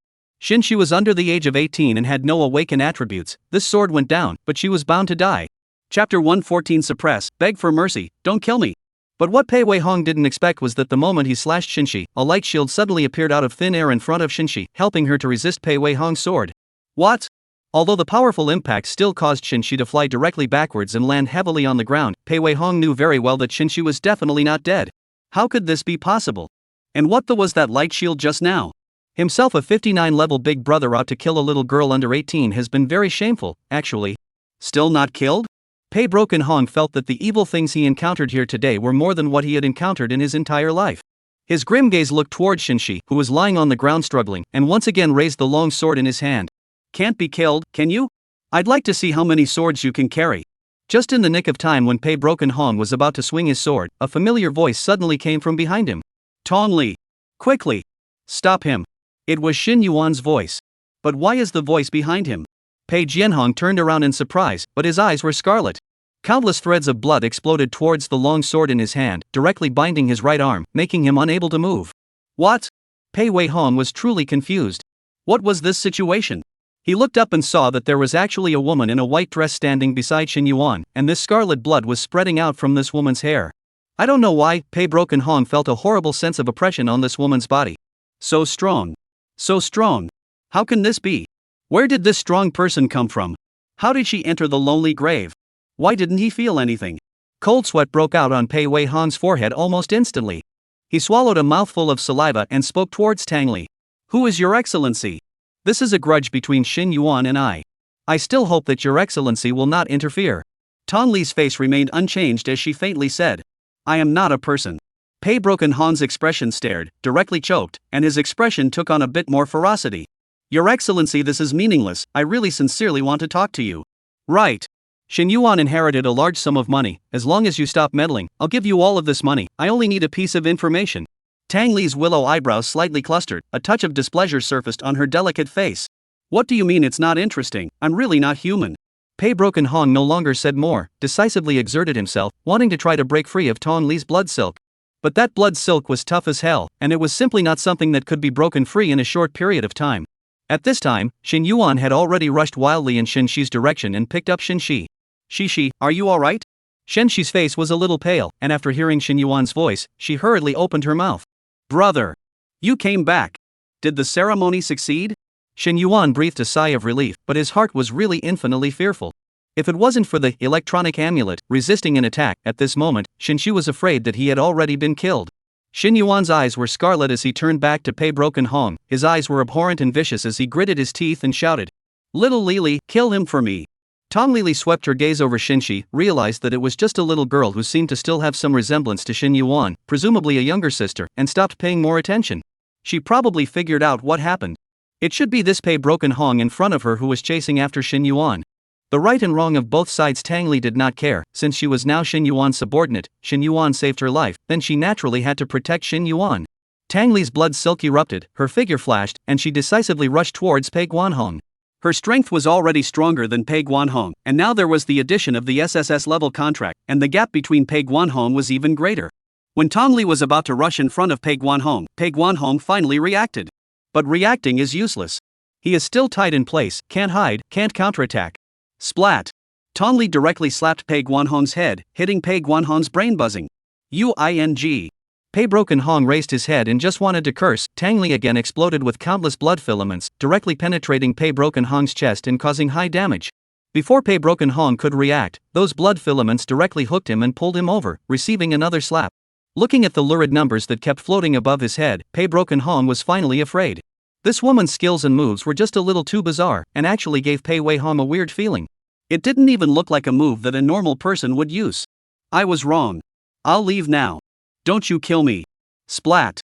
Shinxi was under the age of 18 and had no awakened attributes. This sword went down, but she was bound to die. Chapter 114 Suppress, beg for mercy, don't kill me. But what Pei Wei Hong didn't expect was that the moment he slashed Shinxi, a light shield suddenly appeared out of thin air in front of Shinxi, helping her to resist Pei Wei Hong's sword. What? Although the powerful impact still caused Shinxi to fly directly backwards and land heavily on the ground, Pei Wei Hong knew very well that Shinxi was definitely not dead. How could this be possible? And what was that light shield just now? Himself a 59-level big brother out to kill a little girl under 18 has been very shameful, actually. Still not killed? Pei Broken Hong felt that the evil things he encountered here today were more than what he had encountered in his entire life. His grim gaze looked toward Shinxi, who was lying on the ground struggling, and once again raised the long sword in his hand. Can't be killed, can you? I'd like to see how many swords you can carry. Just in the nick of time when Pei Broken Hong was about to swing his sword, a familiar voice suddenly came from behind him. Tong Li. Quickly. Stop him. It was Xin Yuan's voice. But why is the voice behind him? Pei Jianhong turned around in surprise, but his eyes were scarlet. Countless threads of blood exploded towards the long sword in his hand, directly binding his right arm, making him unable to move. What? Pei Wei Hong was truly confused. What was this situation? He looked up and saw that there was actually a woman in a white dress standing beside Xin Yuan, and this scarlet blood was spreading out from this woman's hair. I don't know why, Pei Broken Hong felt a horrible sense of oppression on this woman's body. So strong. So strong. How can this be? Where did this strong person come from? How did she enter the lonely grave? Why didn't he feel anything? Cold sweat broke out on Pei Wei Hong's forehead almost instantly. He swallowed a mouthful of saliva and spoke towards Tang Li. Who is your excellency? This is a grudge between Xin Yuan and I. I still hope that your excellency will not interfere. Tong Li's face remained unchanged as she faintly said, I am not a person. Pei Broken Hong's expression stared, directly choked, and his expression took on a bit more ferocity. Your excellency, this is meaningless, I really sincerely want to talk to you. Right. Xin Yuan inherited a large sum of money. As long as you stop meddling, I'll give you all of this money. I only need a piece of information. Tang Li's willow eyebrows slightly clustered, a touch of displeasure surfaced on her delicate face. What do you mean it's not interesting? I'm really not human. Pei Broken Hong no longer said more, decisively exerted himself, wanting to try to break free of Tong Li's blood silk. But that blood silk was tough as hell, and it was simply not something that could be broken free in a short period of time. At this time, Xin Yuan had already rushed wildly in Shinxi's direction and picked up Shinxi. Shishi, are you alright? Shinxi's face was a little pale, and after hearing Xin Yuan's voice, she hurriedly opened her mouth. Brother! You came back. Did the ceremony succeed? Xin Yuan breathed a sigh of relief, but his heart was really infinitely fearful. If it wasn't for the electronic amulet resisting an attack, at this moment, Shinxi was afraid that he had already been killed. Xin Yuan's eyes were scarlet as he turned back to Pei Broken Hong. His eyes were abhorrent and vicious as he gritted his teeth and shouted, Little Lili, kill him for me. Tong Lili swept her gaze over Shinxi, realized that it was just a little girl who seemed to still have some resemblance to Xin Yuan, presumably a younger sister, and stopped paying more attention. She probably figured out what happened. It should be this Pei Broken Hong in front of her who was chasing after Xin Yuan. The right and wrong of both sides Tang Li did not care, since she was now Xin Yuan's subordinate. Xin Yuan saved her life, then she naturally had to protect Xin Yuan. Tang Li's blood silk erupted, her figure flashed, and she decisively rushed towards Pei Guanhong. Her strength was already stronger than Pei Guanhong, and now there was the addition of the SSS level contract, and the gap between Pei Guanhong was even greater. When Tong Li was about to rush in front of Pei Guanhong finally reacted. But reacting is useless. He is still tied in place, can't hide, can't counterattack. Splat! Tong Li directly slapped Pei Guanhong's head, hitting Pei Guanhong's brain buzzing. Uing. Pei Broken Hong raised his head and just wanted to curse. Tang Li again exploded with countless blood filaments, directly penetrating Pei Broken Hong's chest and causing high damage. Before Pei Broken Hong could react, those blood filaments directly hooked him and pulled him over, receiving another slap. Looking at the lurid numbers that kept floating above his head, Pei Broken Hong was finally afraid. This woman's skills and moves were just a little too bizarre, and actually gave Pei Wei Hong a weird feeling. It didn't even look like a move that a normal person would use. I was wrong. I'll leave now. Don't you kill me. Splat.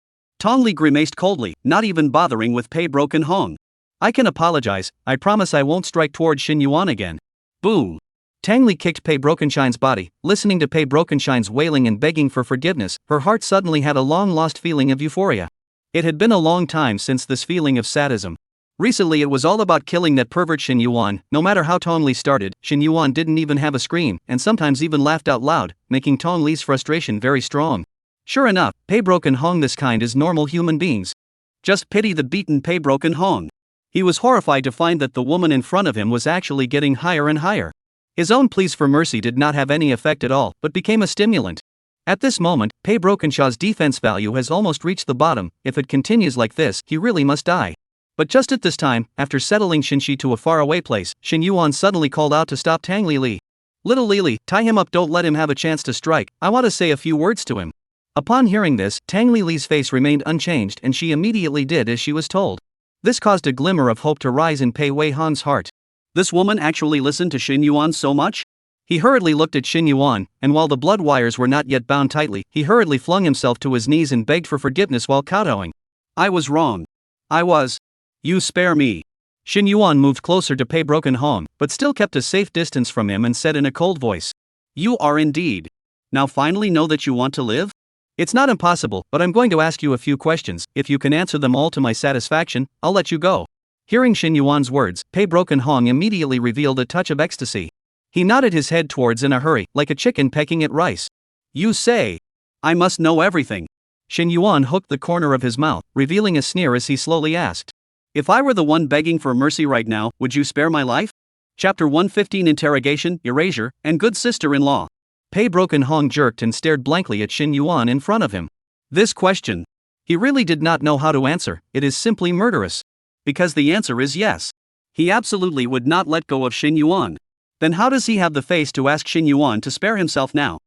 Tong Li grimaced coldly, not even bothering with Pei Broken Hong. I can apologize, I promise I won't strike toward Xin Yuan again. Boom. Tang Li kicked Pei Brokenshine's body. Listening to Pei Brokenshine's wailing and begging for forgiveness, her heart suddenly had a long-lost feeling of euphoria. It had been a long time since this feeling of sadism. Recently it was all about killing that pervert Xin Yuan. No matter how Tong Li started, Xin Yuan didn't even have a scream, and sometimes even laughed out loud, making Tong Li's frustration very strong. Sure enough, Pei Broken Hong, this kind is normal human beings. Just pity the beaten Pei Broken Hong. He was horrified to find that the woman in front of him was actually getting higher and higher. His own pleas for mercy did not have any effect at all, but became a stimulant. At this moment, Pei Brokenshaw's defense value has almost reached the bottom. If it continues like this, he really must die. But just at this time, after settling Shinshi to a faraway place, Xin Yuan suddenly called out to stop Tang Li. Little Li, tie him up, don't let him have a chance to strike, I want to say a few words to him. Upon hearing this, Tang Li's face remained unchanged and she immediately did as she was told. This caused a glimmer of hope to rise in Pei Wei Hong's heart. This woman actually listened to Xin Yuan so much? He hurriedly looked at Xin Yuan, and while the blood wires were not yet bound tightly, he hurriedly flung himself to his knees and begged for forgiveness while kowtowing. I was wrong. I was. You spare me. Xin Yuan moved closer to Pei Broken Hong, but still kept a safe distance from him and said in a cold voice. You are indeed. Now finally know that you want to live? It's not impossible, but I'm going to ask you a few questions. If you can answer them all to my satisfaction, I'll let you go. Hearing Xin Yuan's words, Pei Broken Hong immediately revealed a touch of ecstasy. He nodded his head towards in a hurry, like a chicken pecking at rice. You say. I must know everything. Xin Yuan hooked the corner of his mouth, revealing a sneer as he slowly asked. If I were the one begging for mercy right now, would you spare my life? Chapter 115 Interrogation, Erasure, and Good Sister-in-Law. Pei Broken Hong jerked and stared blankly at Xin Yuan in front of him. This question. He really did not know how to answer. It is simply murderous. Because the answer is yes. He absolutely would not let go of Xin Yuan. Then how does he have the face to ask Xin Yuan to spare himself now?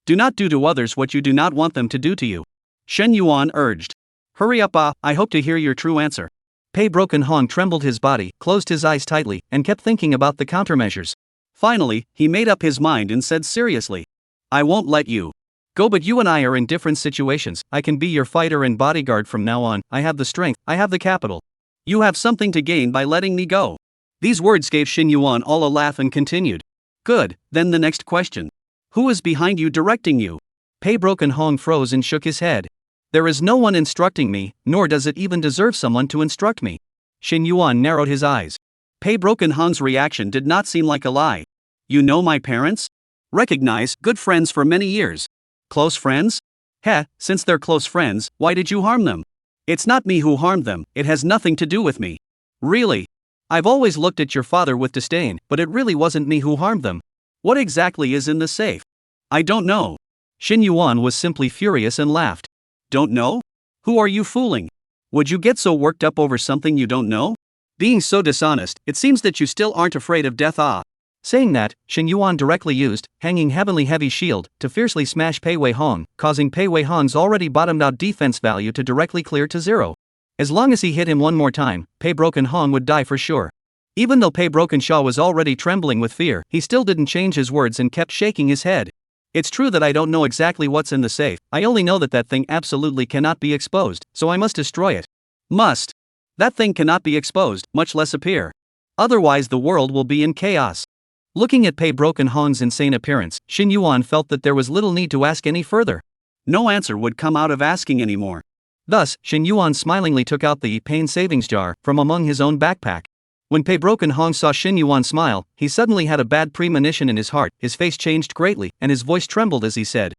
Do not do to others what you do not want them to do to you. Xin Yuan urged. Hurry up, I hope to hear your true answer. Pei Broken Hong trembled his body, closed his eyes tightly, and kept thinking about the countermeasures. Finally, he made up his mind and said seriously. I won't let you go, but you and I are in different situations. I can be your fighter and bodyguard from now on. I have the strength, I have the capital. You have something to gain by letting me go. These words gave Xin Yuan all a laugh and continued. Good, then the next question. Who is behind you directing you? Pei Broken Hong froze and shook his head. There is no one instructing me, nor does it even deserve someone to instruct me. Xin Yuan narrowed his eyes. Pei Broken Hong's reaction did not seem like a lie. You know my parents? Recognize, good friends for many years. Close friends? Heh, since they're close friends, why did you harm them? It's not me who harmed them, it has nothing to do with me. Really? I've always looked at your father with disdain, but it really wasn't me who harmed them. What exactly is in the safe? I don't know. Xin Yuan was simply furious and laughed. Don't know? Who are you fooling? Would you get so worked up over something you don't know? Being so dishonest, it seems that you still aren't afraid of death. Saying that, Xin Yuan directly used Hanging Heavenly Heavy Shield to fiercely smash Pei Wei Hong, causing Pei Wei Hong's already bottomed out defense value to directly clear to zero. As long as he hit him one more time, Pei Broken Hong would die for sure. Even though Pei Brokenshaw was already trembling with fear, he still didn't change his words and kept shaking his head. It's true that I don't know exactly what's in the safe, I only know that that thing absolutely cannot be exposed, so I must destroy it. Must. That thing cannot be exposed, much less appear. Otherwise the world will be in chaos. Looking at Pei Broken Hong's insane appearance, Xin Yuan felt that there was little need to ask any further. No answer would come out of asking anymore. Thus, Xin Yuan smilingly took out the pain savings jar from among his own backpack. When Pei Broken Hong saw Xin Yuan smile, he suddenly had a bad premonition in his heart, his face changed greatly, and his voice trembled as he said.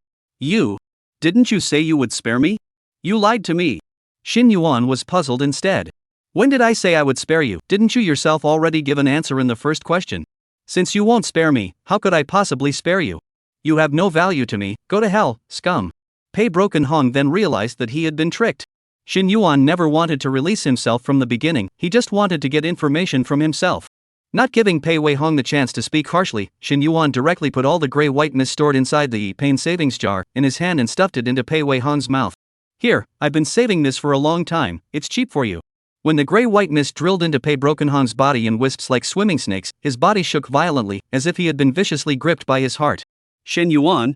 Didn't you say you would spare me? You lied to me. Xin Yuan was puzzled instead. When did I say I would spare you? Didn't you yourself already give an answer in the first question? Since you won't spare me, how could I possibly spare you? You have no value to me, go to hell, scum. Pei Broken Hong then realized that he had been tricked. Xin Yuan never wanted to release himself from the beginning, he just wanted to get information from himself. Not giving Pei Wei Hong the chance to speak harshly, Xin Yuan directly put all the gray-white mist stored inside the pain savings jar in his hand and stuffed it into Pei Wei Hong's mouth. Here, I've been saving this for a long time, it's cheap for you. When the gray-white mist drilled into Pei Broken Hong's body in wisps like swimming snakes, his body shook violently, as if he had been viciously gripped by his heart. Xin Yuan,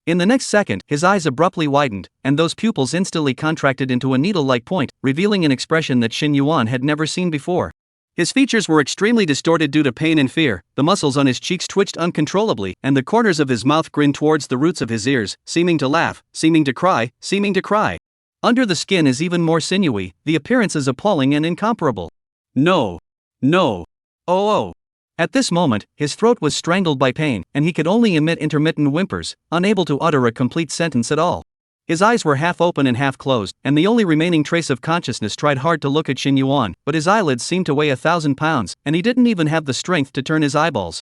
In the next second, his eyes abruptly widened, and those pupils instantly contracted into a needle-like point, revealing an expression that Shin Yuan had never seen before. His features were extremely distorted due to pain and fear, the muscles on his cheeks twitched uncontrollably, and the corners of his mouth grinned towards the roots of his ears, seeming to laugh, seeming to cry, seeming to cry. Under the skin is even more sinewy, the appearance is appalling and incomparable. No. No. Oh. At this moment, his throat was strangled by pain, and he could only emit intermittent whimpers, unable to utter a complete sentence at all. His eyes were half open and half closed, and the only remaining trace of consciousness tried hard to look at Shin Yuan, but his eyelids seemed to weigh 1,000 pounds, and he didn't even have the strength to turn his eyeballs.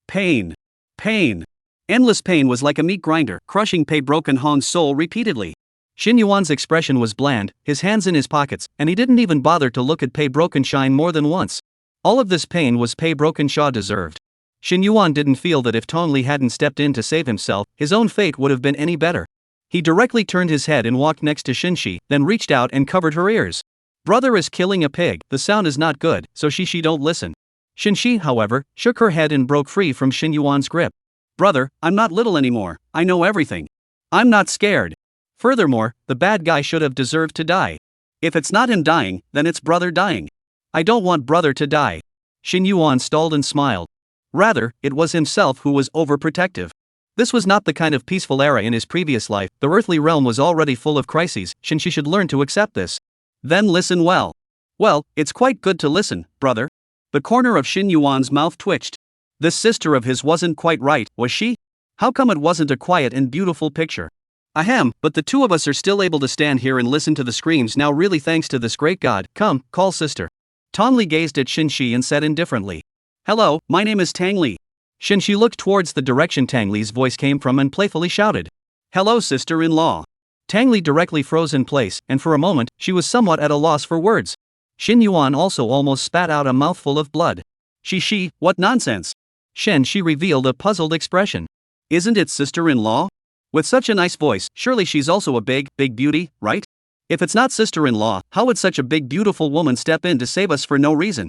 Pain. Pain. Endless pain was like a meat grinder, crushing Pei Broken Hong's soul repeatedly. Shin Yuan's expression was bland, his hands in his pockets, and he didn't even bother to look at Pei Broken Shine more than once. All of this pain was Pei Broken Shaw deserved. Shin Yuan didn't feel that if Tong Li hadn't stepped in to save himself, his own fate would have been any better. He directly turned his head and walked next to Shinshi, then reached out and covered her ears. Brother is killing a pig, the sound is not good, so Shishi don't listen. Shinshi, however, shook her head and broke free from Shin Yuan's grip. Brother, I'm not little anymore, I know everything. I'm not scared. Furthermore, the bad guy should have deserved to die. If it's not him dying, then it's brother dying. I don't want brother to die. Shin Yuan stalled and smiled. Rather, it was himself who was overprotective. This was not the kind of peaceful era in his previous life, the earthly realm was already full of crises, Shinshi should learn to accept this. Then listen well. Well, it's quite good to listen, brother. The corner of Shin Yuan's mouth twitched. This sister of his wasn't quite right, was she? How come it wasn't a quiet and beautiful picture? Ahem, but the two of us are still able to stand here and listen to the screams now really thanks to this great god. Come, call sister. Tong Li gazed at Shinshi and said indifferently. Hello, my name is Tang Li. Shinshi looked towards the direction Tang Li's voice came from and playfully shouted. Hello sister-in-law. Tang Li directly froze in place, and for a moment, she was somewhat at a loss for words. Shin Yuan also almost spat out a mouthful of blood. Shishi, what nonsense? She revealed a puzzled expression. Isn't it sister-in-law? With such a nice voice, surely she's also a big beauty, right? If it's not sister-in-law, how would such a big beautiful woman step in to save us for no reason?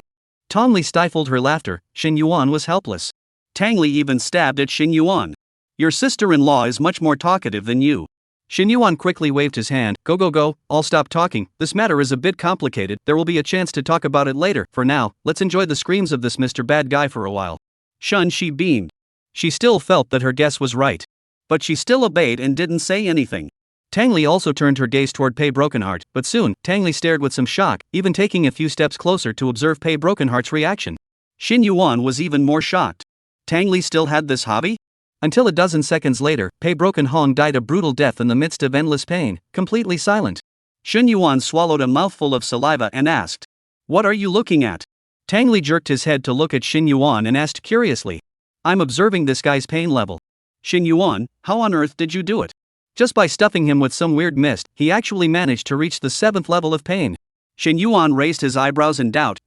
Tong Li stifled her laughter, Shin Yuan was helpless. Tang Li even stabbed at Shin Yuan. Your sister-in-law is much more talkative than you. Shin Yuan quickly waved his hand. Go, I'll stop talking, this matter is a bit complicated, there will be a chance to talk about it later. For now, let's enjoy the screams of this Mr. Bad Guy for a while. She beamed. She still felt that her guess was right. But she still obeyed and didn't say anything. Tang Li also turned her gaze toward Pei Brokenheart, but soon, Tang Li stared with some shock, even taking a few steps closer to observe Pei Brokenheart's reaction. Shin Yuan was even more shocked. Tang Li still had this hobby? Until a dozen seconds later, Pei Broken Hong died a brutal death in the midst of endless pain, completely silent. Shin Yuan swallowed a mouthful of saliva and asked, What are you looking at? Tang Li jerked his head to look at Shin Yuan and asked curiously. I'm observing this guy's pain level. Shin Yuan, how on earth did you do it? Just by stuffing him with some weird mist, he actually managed to reach the 7th level of pain. Shin Yuan raised his eyebrows in doubt.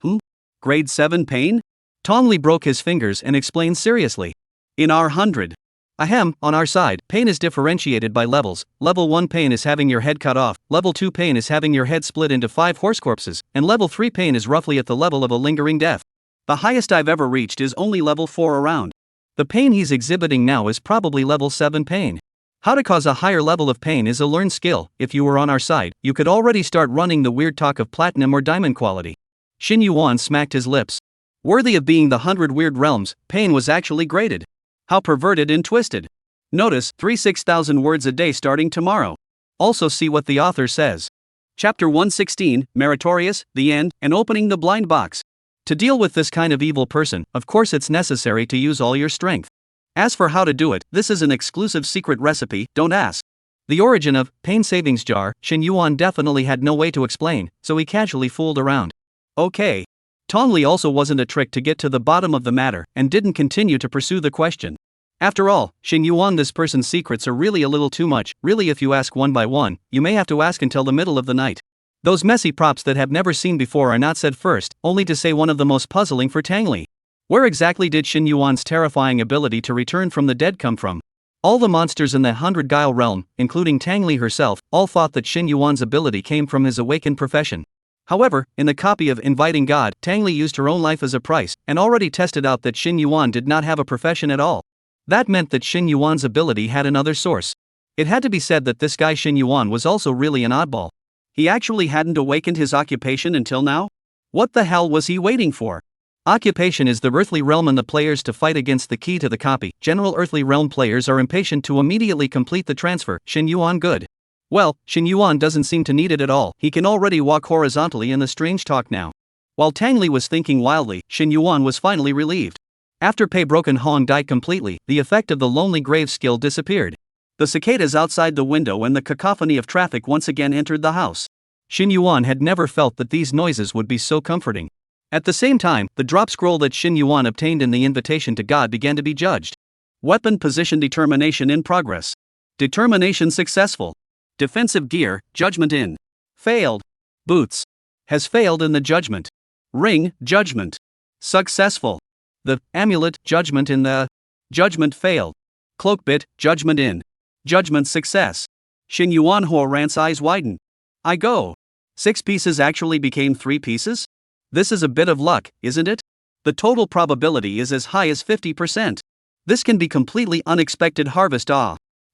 Grade 7 pain? Tong Li broke his fingers and explained seriously. In our 100. Ahem, on our side, pain is differentiated by levels. Level 1 pain is having your head cut off, level 2 pain is having your head split into 5 horse corpses, and level 3 pain is roughly at the level of a lingering death. The highest I've ever reached is only level 4 around. The pain he's exhibiting now is probably level 7 pain. How to cause a higher level of pain is a learned skill. If you were on our side, you could already start running the weird talk of platinum or diamond quality. Shin Yuan smacked his lips. Worthy of being the 100 weird realms, pain was actually graded. How perverted and twisted. Notice, 6,000 words a day starting tomorrow. Also see what the author says. Chapter 116, Meritorious, the End, and Opening the Blind Box. To deal with this kind of evil person, of course it's necessary to use all your strength. As for how to do it, this is an exclusive secret recipe, don't ask. The origin of Pain Savings Jar, Shin Yuan definitely had no way to explain, so he casually fooled around. Okay. Tong Li also wasn't a trick to get to the bottom of the matter, and didn't continue to pursue the question. After all, Shin Yuan, this person's secrets are really a little too much. Really, if you ask one by one, you may have to ask until the middle of the night. Those messy props that have never seen before are not said first, only to say one of the most puzzling for Tang Li. Where exactly did Shin Yuan's terrifying ability to return from the dead come from? All the monsters in the 100 Guile realm, including Tang Li herself, all thought that Shin Yuan's ability came from his awakened profession. However, in the copy of Inviting God, Tang Li used her own life as a price, and already tested out that Shin Yuan did not have a profession at all. That meant that Shin Yuan's ability had another source. It had to be said that this guy Shin Yuan was also really an oddball. He actually hadn't awakened his occupation until now? What the hell was he waiting for? Occupation is the earthly realm and the players to fight against the key to the copy. General earthly realm players are impatient to immediately complete the transfer. Shin Yuan good. Well, Shin Yuan doesn't seem to need it at all. He can already walk horizontally in the strange talk now. While Tang Li was thinking wildly, Shin Yuan was finally relieved. After Pei Broken Hong died completely, the effect of the Lonely Grave skill disappeared. The cicadas outside the window and the cacophony of traffic once again entered the house. Shin Yuan had never felt that these noises would be so comforting. At the same time, the drop scroll that Shin Yuan obtained in the invitation to God began to be judged. Weapon position determination in progress. Determination successful. Defensive gear, judgment in. Failed. Boots. Has failed in the judgment. Ring, judgment. Successful. The amulet, judgment in the judgment failed. Cloak bit, judgment in. Judgment success. Shin Yuan Horan's eyes widen. I go. 6 pieces actually became 3 pieces? This is a bit of luck, isn't it? The total probability is as high as 50%. This can be completely unexpected harvest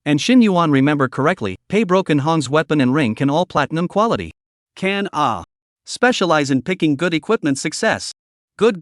And Shin Yuan remember correctly, Pei Broken Hong's weapon and ring can all platinum quality. Can specialize in picking good equipment success. Good.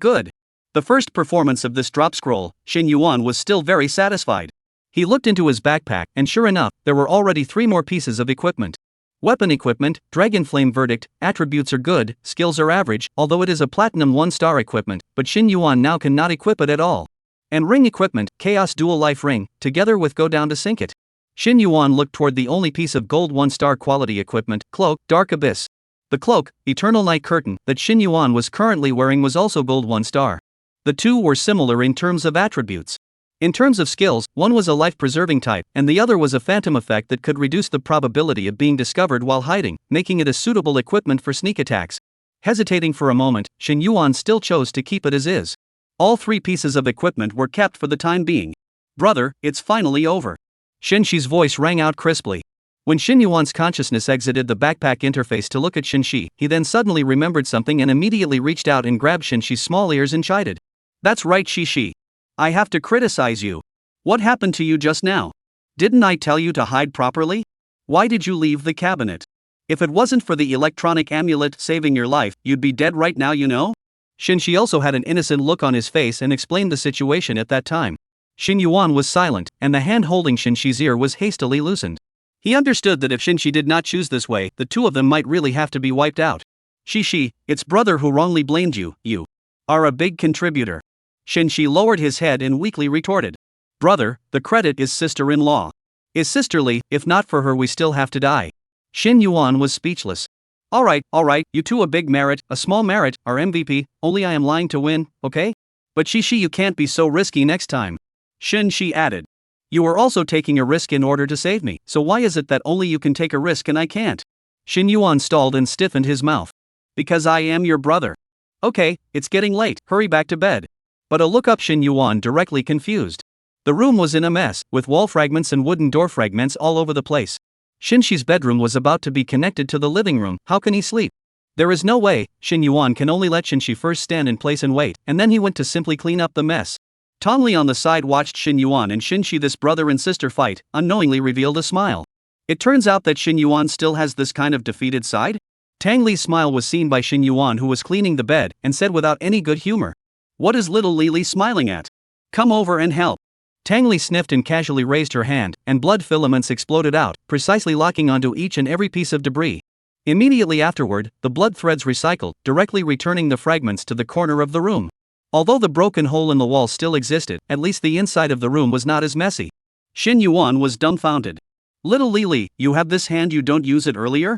The first performance of this drop scroll, Shin Yuan was still very satisfied. He looked into his backpack and sure enough, there were already 3 more pieces of equipment. Weapon equipment, Dragon Flame verdict, attributes are good, skills are average, although it is a platinum 1-star equipment, but Shin Yuan now cannot equip it at all. And ring equipment, Chaos Dual Life Ring, together with Go Down to Sink It. Shin Yuan looked toward the only piece of gold 1-star quality equipment, Cloak, Dark Abyss. The cloak, Eternal Night Curtain, that Shin Yuan was currently wearing was also gold 1-star. The two were similar in terms of attributes. In terms of skills, one was a life-preserving type, and the other was a phantom effect that could reduce the probability of being discovered while hiding, making it a suitable equipment for sneak attacks. Hesitating for a moment, Shin Yuan still chose to keep it as is. All 3 pieces of equipment were kept for the time being. Brother, it's finally over. Shin Shi's voice rang out crisply. When Shin Yuan's consciousness exited the backpack interface to look at Shin Shi, he then suddenly remembered something and immediately reached out and grabbed Shin Shi's small ears and chided. That's right, Shi. I have to criticize you. What happened to you just now? Didn't I tell you to hide properly? Why did you leave the cabinet? If it wasn't for the electronic amulet saving your life, you'd be dead right now, you know? Shin Shi also had an innocent look on his face and explained the situation at that time. Shin Yuan was silent, and the hand holding Shin Shi's ear was hastily loosened. He understood that if Shin Shi did not choose this way, the two of them might really have to be wiped out. Shi, it's brother who wrongly blamed you. You are a big contributor. Shin Shi lowered his head and weakly retorted. Brother, the credit is sister-in-law. Is sisterly, if not for her we still have to die. Shin Yuan was speechless. Alright, you two a big merit, a small merit, our MVP, only I am lying to win, okay? But Shi you can't be so risky next time. Shin Shi added. You are also taking a risk in order to save me, so why is it that only you can take a risk and I can't? Shin Yuan stalled and stiffened his mouth. Because I am your brother. Okay, it's getting late, hurry back to bed. But a look up Shin Yuan directly confused. The room was in a mess, with wall fragments and wooden door fragments all over the place. Shin Shi's bedroom was about to be connected to the living room, how can he sleep? There is no way. Shin Yuan can only let Shin Shi first stand in place and wait, and then he went to simply clean up the mess. Tong Li on the side watched Shin Yuan and Shin Shi this brother and sister fight, unknowingly revealed a smile. It turns out that Shin Yuan still has this kind of defeated side? Tang Li's smile was seen by Shin Yuan who was cleaning the bed, and said without any good humor. What is little Li smiling at? Come over and help. Tang Li sniffed and casually raised her hand, and blood filaments exploded out, precisely locking onto each and every piece of debris. Immediately afterward, the blood threads recycled, directly returning the fragments to the corner of the room. Although the broken hole in the wall still existed, at least the inside of the room was not as messy. Shin Yuan was dumbfounded. Little Li, you have this hand, you don't use it earlier?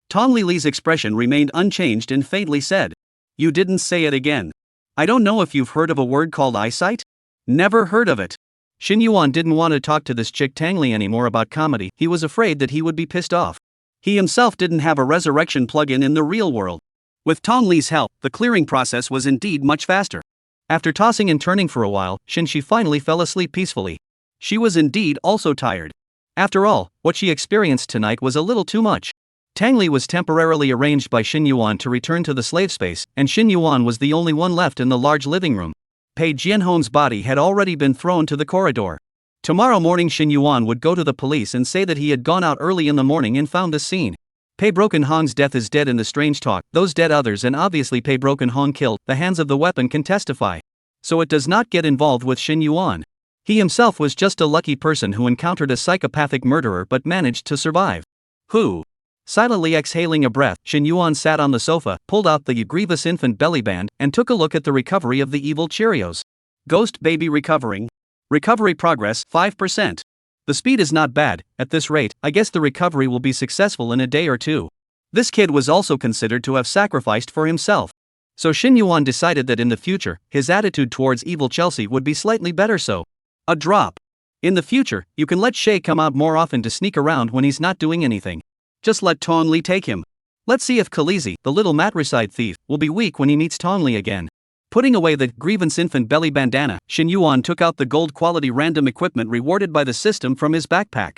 Tong Li's expression remained unchanged and faintly said. You didn't say it again. I don't know if you've heard of a word called eyesight? Never heard of it. Shin Yuan didn't want to talk to this chick Tang Li anymore about comedy, he was afraid that he would be pissed off. He himself didn't have a resurrection plugin in the real world. With Tong Li's help, the clearing process was indeed much faster. After tossing and turning for a while, Shin Shi finally fell asleep peacefully. She was indeed also tired. After all, what she experienced tonight was a little too much. Tang Li was temporarily arranged by Shin Yuan to return to the slave space, and Shin Yuan was the only one left in the large living room. Pei Jianhong's body had already been thrown to the corridor. Tomorrow morning Xin Yuan would go to the police and say that he had gone out early in the morning and found the scene. Pei Broken Hong's death is dead in the strange talk, those dead others and obviously Pei Broken Hong killed, the hands of the weapon can testify. So it does not get involved with Xin Yuan. He himself was just a lucky person who encountered a psychopathic murderer but managed to survive. Who? Silently exhaling a breath, Xin Yuan sat on the sofa, pulled out the grievous infant belly band, and took a look at the recovery of the evil Cheerios. Ghost baby recovering. Recovery progress 5%. The speed is not bad. At this rate, I guess the recovery will be successful in a day or two. This kid was also considered to have sacrificed for himself. So Xin Yuan decided that in the future, his attitude towards evil Chelsea would be slightly better so. A drop. In the future, you can let Shay come out more often to sneak around when he's not doing anything. Just let Tong Li take him. Let's see if Khaleesi, the little matricide thief, will be weak when he meets Tong Li again. Putting away the grievance infant belly bandana, Xin Yuan took out the gold quality random equipment rewarded by the system from his backpack.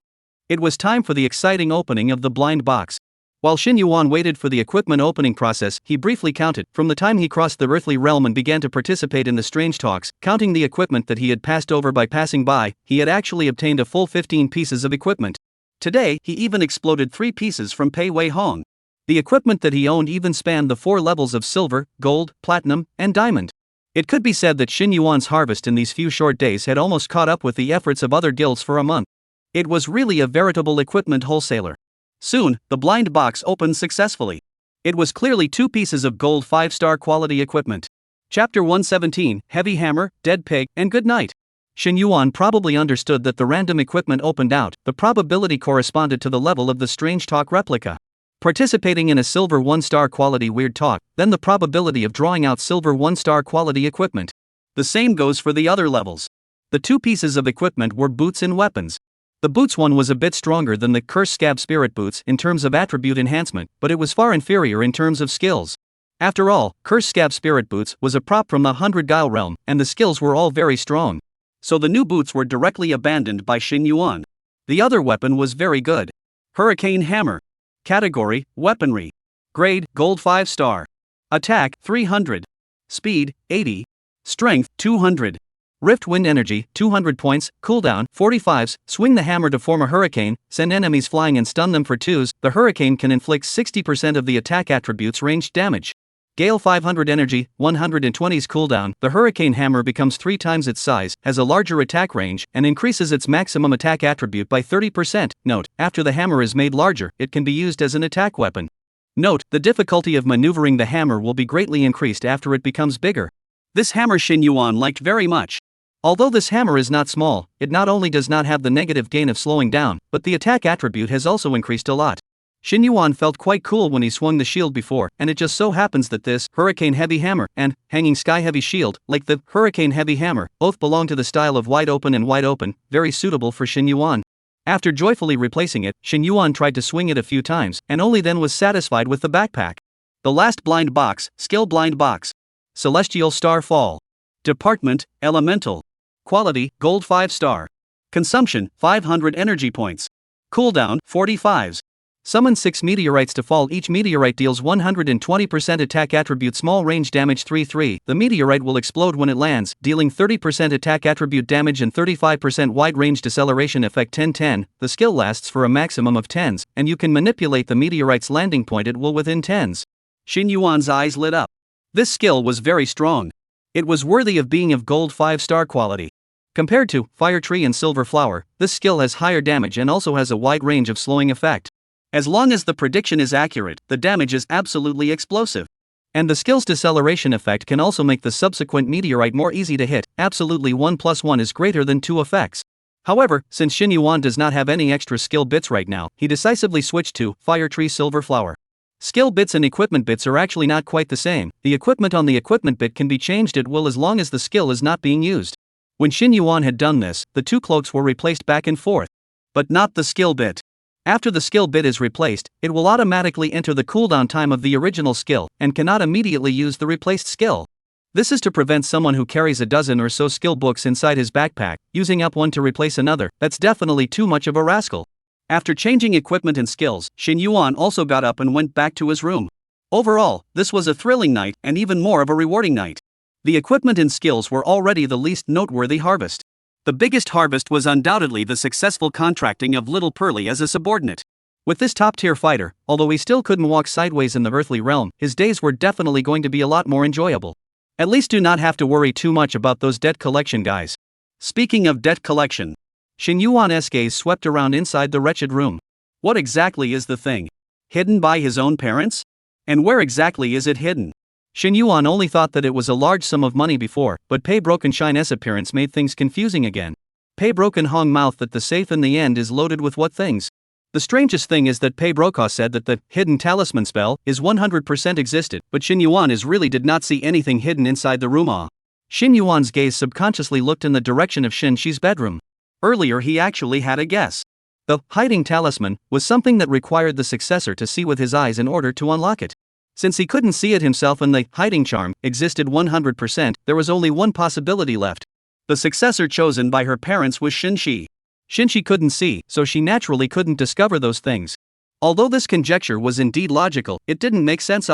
It was time for the exciting opening of the blind box. While Xin Yuan waited for the equipment opening process, he briefly counted, from the time he crossed the earthly realm and began to participate in the strange talks, counting the equipment that he had passed over by passing by, he had actually obtained a full 15 pieces of equipment. Today, he even exploded 3 pieces from Pei Wei Hong. The equipment that he owned even spanned the 4 levels of silver, gold, platinum, and diamond. It could be said that Xin Yuan's harvest in these few short days had almost caught up with the efforts of other guilds for a month. It was really a veritable equipment wholesaler. Soon, the blind box opened successfully. It was clearly 2 pieces of gold 5-star quality equipment. Chapter 117, Heavy Hammer, Dead Pig, and Good Night. Xin Yuan probably understood that the random equipment opened out, the probability corresponded to the level of the strange talk replica. Participating in a silver 1-star quality weird talk, then the probability of drawing out silver 1-star quality equipment. The same goes for the other levels. The 2 pieces of equipment were boots and weapons. The boots one was a bit stronger than the Curse Scab Spirit boots in terms of attribute enhancement, but it was far inferior in terms of skills. After all, Curse Scab Spirit boots was a prop from the 100 Guile realm, and the skills were all very strong. So the new boots were directly abandoned by Xin Yuan. The other weapon was very good. Hurricane Hammer. Category, Weaponry. Grade, Gold 5-star. Attack, 300. Speed, 80. Strength, 200. Rift Wind Energy, 200 points. Cooldown, 45s. Swing the hammer to form a hurricane, send enemies flying and stun them for 2s. The hurricane can inflict 60% of the attack attribute's ranged damage. Gale 500 energy, 120s cooldown. The hurricane hammer becomes 3 times its size, has a larger attack range, and increases its maximum attack attribute by 30%. Note, after the hammer is made larger, it can be used as an attack weapon. Note, the difficulty of maneuvering the hammer will be greatly increased after it becomes bigger. This hammer Xin Yuan liked very much. Although this hammer is not small, it not only does not have the negative gain of slowing down, but the attack attribute has also increased a lot. Xin Yuan felt quite cool when he swung the shield before, and it just so happens that this Hurricane Heavy Hammer and Hanging Sky Heavy Shield, like the Hurricane Heavy Hammer, both belong to the style of wide open, very suitable for Xin Yuan. After joyfully replacing it, Xin Yuan tried to swing it a few times, and only then was satisfied with the backpack. The last blind box, Skill Blind Box. Celestial Star Fall. Department, Elemental. Quality, Gold 5-star. Consumption, 500 energy points. Cooldown, 45s. Summon 6 meteorites to fall. Each meteorite deals 120% attack attribute small range damage 3-3. The meteorite will explode when it lands, dealing 30% attack attribute damage and 35% wide range deceleration effect 10-10. The skill lasts for a maximum of 10s, and you can manipulate the meteorite's landing point at will within 10s. Xin Yuan's eyes lit up. This skill was very strong. It was worthy of being of gold 5-star quality. Compared to Fire Tree and Silver Flower, this skill has higher damage and also has a wide range of slowing effect. As long as the prediction is accurate, the damage is absolutely explosive. And the skill's deceleration effect can also make the subsequent meteorite more easy to hit. Absolutely 1+1 is greater than 2 effects. However, since Xin Yuan does not have any extra skill bits right now, he decisively switched to Fire Tree Silver Flower. Skill bits and equipment bits are actually not quite the same. The equipment on the equipment bit can be changed at will as long as the skill is not being used. When Xin Yuan had done this, the 2 cloaks were replaced back and forth. But not the skill bit. After the skill bit is replaced, it will automatically enter the cooldown time of the original skill, and cannot immediately use the replaced skill. This is to prevent someone who carries a dozen or so skill books inside his backpack, using up one to replace another. That's definitely too much of a rascal. After changing equipment and skills, Xin Yuan also got up and went back to his room. Overall, this was a thrilling night, and even more of a rewarding night. The equipment and skills were already the least noteworthy harvest. The biggest harvest was undoubtedly the successful contracting of Little Pearly as a subordinate. With this top-tier fighter, although he still couldn't walk sideways in the earthly realm, his days were definitely going to be a lot more enjoyable. At least do not have to worry too much about those debt collection guys. Speaking of debt collection, Shin Yuan's gaze swept around inside the wretched room. what exactly is the thing? Hidden by his own parents? And where exactly is it hidden? Shin Yuan only thought that it was a large sum of money before, but Pei Broken Shine's appearance made things confusing again. Pei Broken Hong mouthed that the safe in the end is loaded with what things? The strangest thing is that Pei Brokaw said that the hidden talisman spell is 100% existed, but Shin Yuan really did not see anything hidden inside the room. Shin Yuan's gaze subconsciously looked in the direction of Shin Shi's bedroom. Earlier he actually had a guess. The hiding talisman was something that required the successor to see with his eyes in order to unlock it. Since he couldn't see it himself and the hiding charm existed 100%, there was only one possibility left. The successor chosen by her parents was Shin Shi. Shin Shi couldn't see, so she naturally couldn't discover those things. Although this conjecture was indeed logical, it didn't make sense.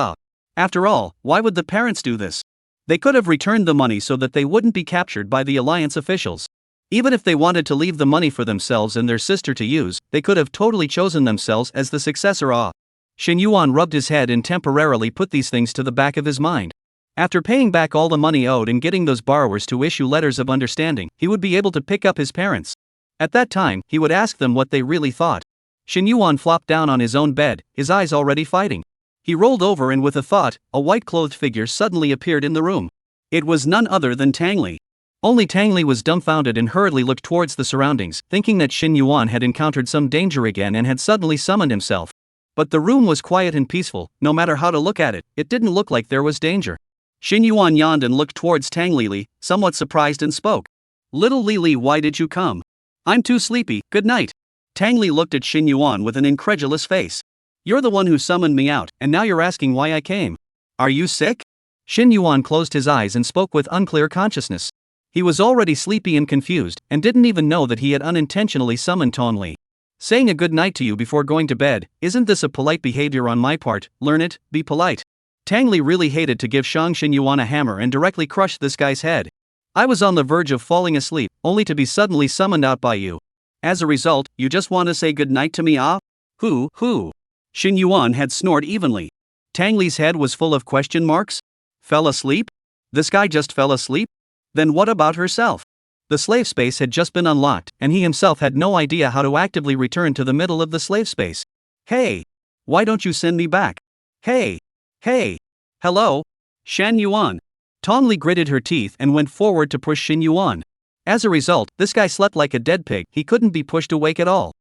After all, why would the parents do this? They could have returned the money so that they wouldn't be captured by the Alliance officials. Even if they wanted to leave the money for themselves and their sister to use, they could have totally chosen themselves as the successor. Shin Yuan rubbed his head and temporarily put these things to the back of his mind. After paying back all the money owed and getting those borrowers to issue letters of understanding, he would be able to pick up his parents. At that time, he would ask them what they really thought. Shin Yuan flopped down on his own bed, his eyes already fighting. He rolled over and with a thought, a white-clothed figure suddenly appeared in the room. It was none other than Tang Li. Only Tang Li was dumbfounded and hurriedly looked towards the surroundings, thinking that Shin Yuan had encountered some danger again and had suddenly summoned himself. But the room was quiet and peaceful. No matter how to look at it, it didn't look like there was danger. Shin Yuan yawned and looked towards Tang Li, somewhat surprised and spoke. Little Li, why did you come? I'm too sleepy, good night. Tang Li looked at Shin Yuan with an incredulous face. You're the one who summoned me out, and now you're asking why I came. Are you sick? Shin Yuan closed his eyes and spoke with unclear consciousness. He was already sleepy and confused, and didn't even know that he had unintentionally summoned Tong Li. Saying a good night to you before going to bed, isn't this a polite behavior on my part? Learn it, be polite. Tang Li really hated to give Shin Yuan a hammer and directly crush this guy's head. I was on the verge of falling asleep, only to be suddenly summoned out by you. As a result, you just want to say good night to me, Who? Shin Yuan had snored evenly. Tang Li's head was full of question marks. Fell asleep? This guy just fell asleep? Then what about herself? The slave space had just been unlocked, and he himself had no idea how to actively return to the middle of the slave space. Hey! Why don't you send me back? Hey! Hello? Shin Yuan. Tong Li gritted her teeth and went forward to push Shin Yuan. As a result, this guy slept like a dead pig, he couldn't be pushed awake at all.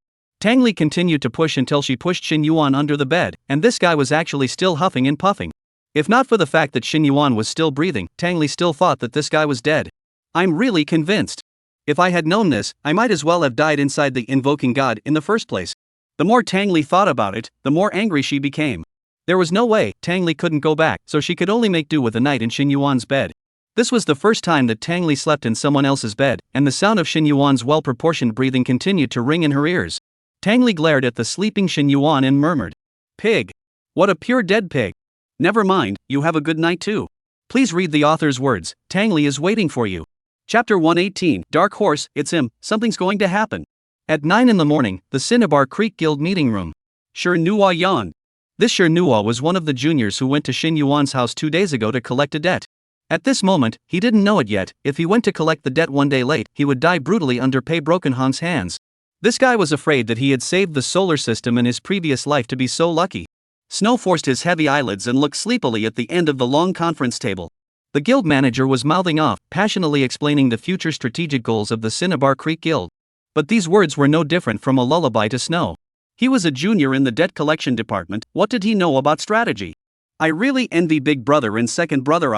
Tang Li continued to push until she pushed Shin Yuan under the bed, and this guy was actually still huffing and puffing. If not for the fact that Shin Yuan was still breathing, Tang Li still thought that this guy was dead. I'm really convinced. If I had known this, I might as well have died inside the invoking god in the first place. The more Tang Li thought about it, the more angry she became. There was no way Tang Li couldn't go back, so she could only make do with a night in Shin Yuan's bed. This was the first time that Tang Li slept in someone else's bed, and the sound of Shin Yuan's well-proportioned breathing continued to ring in her ears. Tang Li glared at the sleeping Shin Yuan and murmured, "Pig. What a pure dead pig." Never mind, you have a good night too. Please read the author's words. Tang Li is waiting for you. Chapter 118, Dark Horse, it's him, something's going to happen. At 9 in the morning, the Cinnabar Creek Guild meeting room. Nuwa yawned. This Nuwa was one of the juniors who went to Shin Yuan's house 2 days ago to collect a debt. At this moment, he didn't know it yet, if he went to collect the debt 1 day late, he would die brutally under Pei Broken Hong's hands. This guy was afraid that he had saved the solar system in his previous life to be so lucky. Snow forced his heavy eyelids and looked sleepily at the end of the long conference table. The guild manager was mouthing off, passionately explaining the future strategic goals of the Cinnabar Creek Guild. But these words were no different from a lullaby to Snow. He was a junior in the debt collection department, what did he know about strategy? I really envy Big Brother and Second Brother.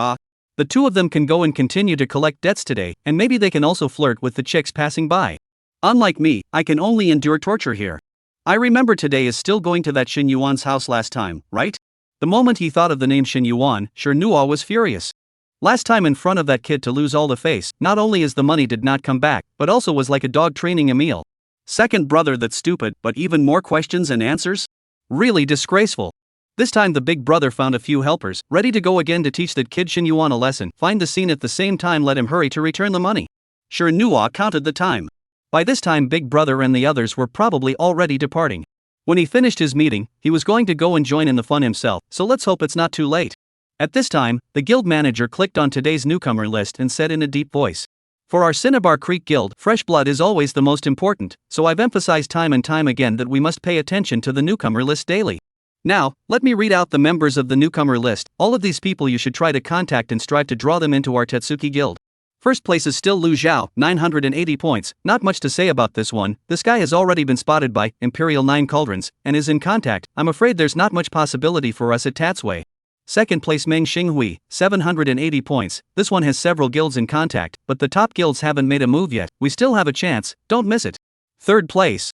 The two of them can go and continue to collect debts today, and maybe they can also flirt with the chicks passing by. Unlike me, I can only endure torture here. I remember today is still going to that Shin Yuan's house last time, right? The moment he thought of the name Shin Yuan, Nuwa was furious. Last time in front of that kid to lose all the face, not only is the money did not come back, but also was like a dog training a meal. Second brother that's stupid, but even more questions and answers? Really disgraceful. This time the big brother found a few helpers, ready to go again to teach that kid Shin Yuan a lesson. Find the scene at the same time, let him hurry to return the money. Sure Nuwa counted the time. By this time Big Brother and the others were probably already departing. When he finished his meeting, he was going to go and join in the fun himself, so let's hope it's not too late. At this time, the guild manager clicked on today's newcomer list and said in a deep voice, "For our Cinnabar Creek Guild, fresh blood is always the most important, so I've emphasized time and time again that we must pay attention to the newcomer list daily. Now, let me read out the members of the newcomer list. All of these people you should try to contact and strive to draw them into our Tetsuki Guild." First place is still Lu Zhao, 980 points, not much to say about this one. This guy has already been spotted by Imperial 9 Cauldrons, and is in contact. I'm afraid there's not much possibility for us at Tatsui. Second place Meng Xinghui, 780 points, this one has several guilds in contact, but the top guilds haven't made a move yet, we still have a chance, don't miss it. Third place.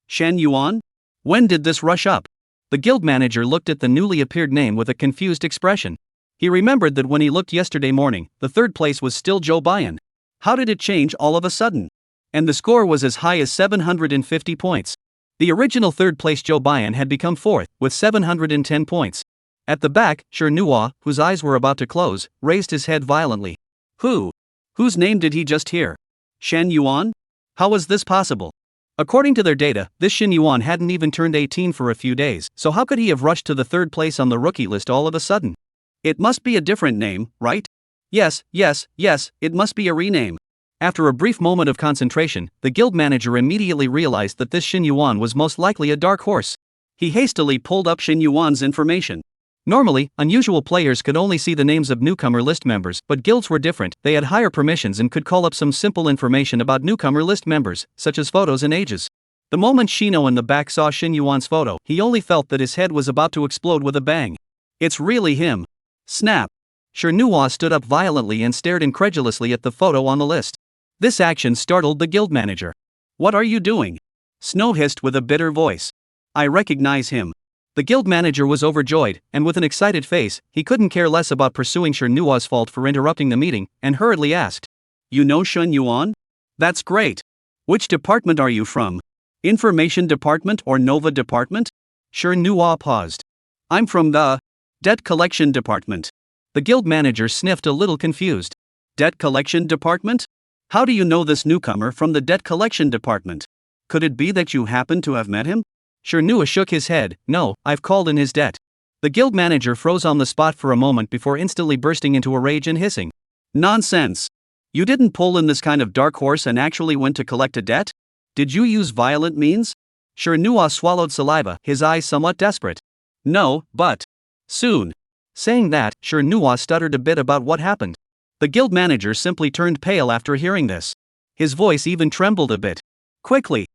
Shen Yuan? When did this rush up? The guild manager looked at the newly appeared name with a confused expression. He remembered that when he looked yesterday morning, the third place was still Zhou Baiyan. How did it change all of a sudden? And the score was as high as 750 points. The original third place Zhou Baiyan had become fourth, with 710 points. At the back, Sure Nuwa, whose eyes were about to close, raised his head violently. Whose name did he just hear? Shen Yuan? How was this possible? According to their data, this Shen Yuan hadn't even turned 18 for a few days, so how could he have rushed to the third place on the rookie list all of a sudden? It must be a different name, right? Yes, it must be a rename. After a brief moment of concentration, the guild manager immediately realized that this Shen Yuan was most likely a dark horse. He hastily pulled up Shen Yuan's information. Normally, unusual players could only see the names of newcomer list members, but guilds were different. They had higher permissions and could call up some simple information about newcomer list members, such as photos and ages. The moment Shino in the back saw Shen Yuan's photo, he only felt that his head was about to explode with a bang. It's really him. Snap! Sure Nuwa stood up violently and stared incredulously at the photo on the list. This action startled the guild manager. "What are you doing?" Snow hissed with a bitter voice. "I recognize him." The guild manager was overjoyed, and with an excited face, he couldn't care less about pursuing Sure Nuwa's fault for interrupting the meeting, and hurriedly asked, "You know Shen Yuan? That's great. Which department are you from? Information Department or Nova Department?" Sure Nuwa paused. "I'm from the Debt Collection Department." The guild manager sniffed a little confused. "Debt Collection Department? How do you know this newcomer from the Debt Collection Department? Could it be that you happen to have met him?" Sure Nuwa shook his head. "No, I've called in his debt." The guild manager froze on the spot for a moment before instantly bursting into a rage and hissing. "Nonsense! You didn't pull in this kind of dark horse and actually went to collect a debt? Did you use violent means?" Sure Nuwa swallowed saliva, his eyes somewhat desperate. "No, but soon." Saying that, Sure Nuwa stuttered a bit about what happened. The guild manager simply turned pale after hearing this. His voice even trembled a bit. Quickly!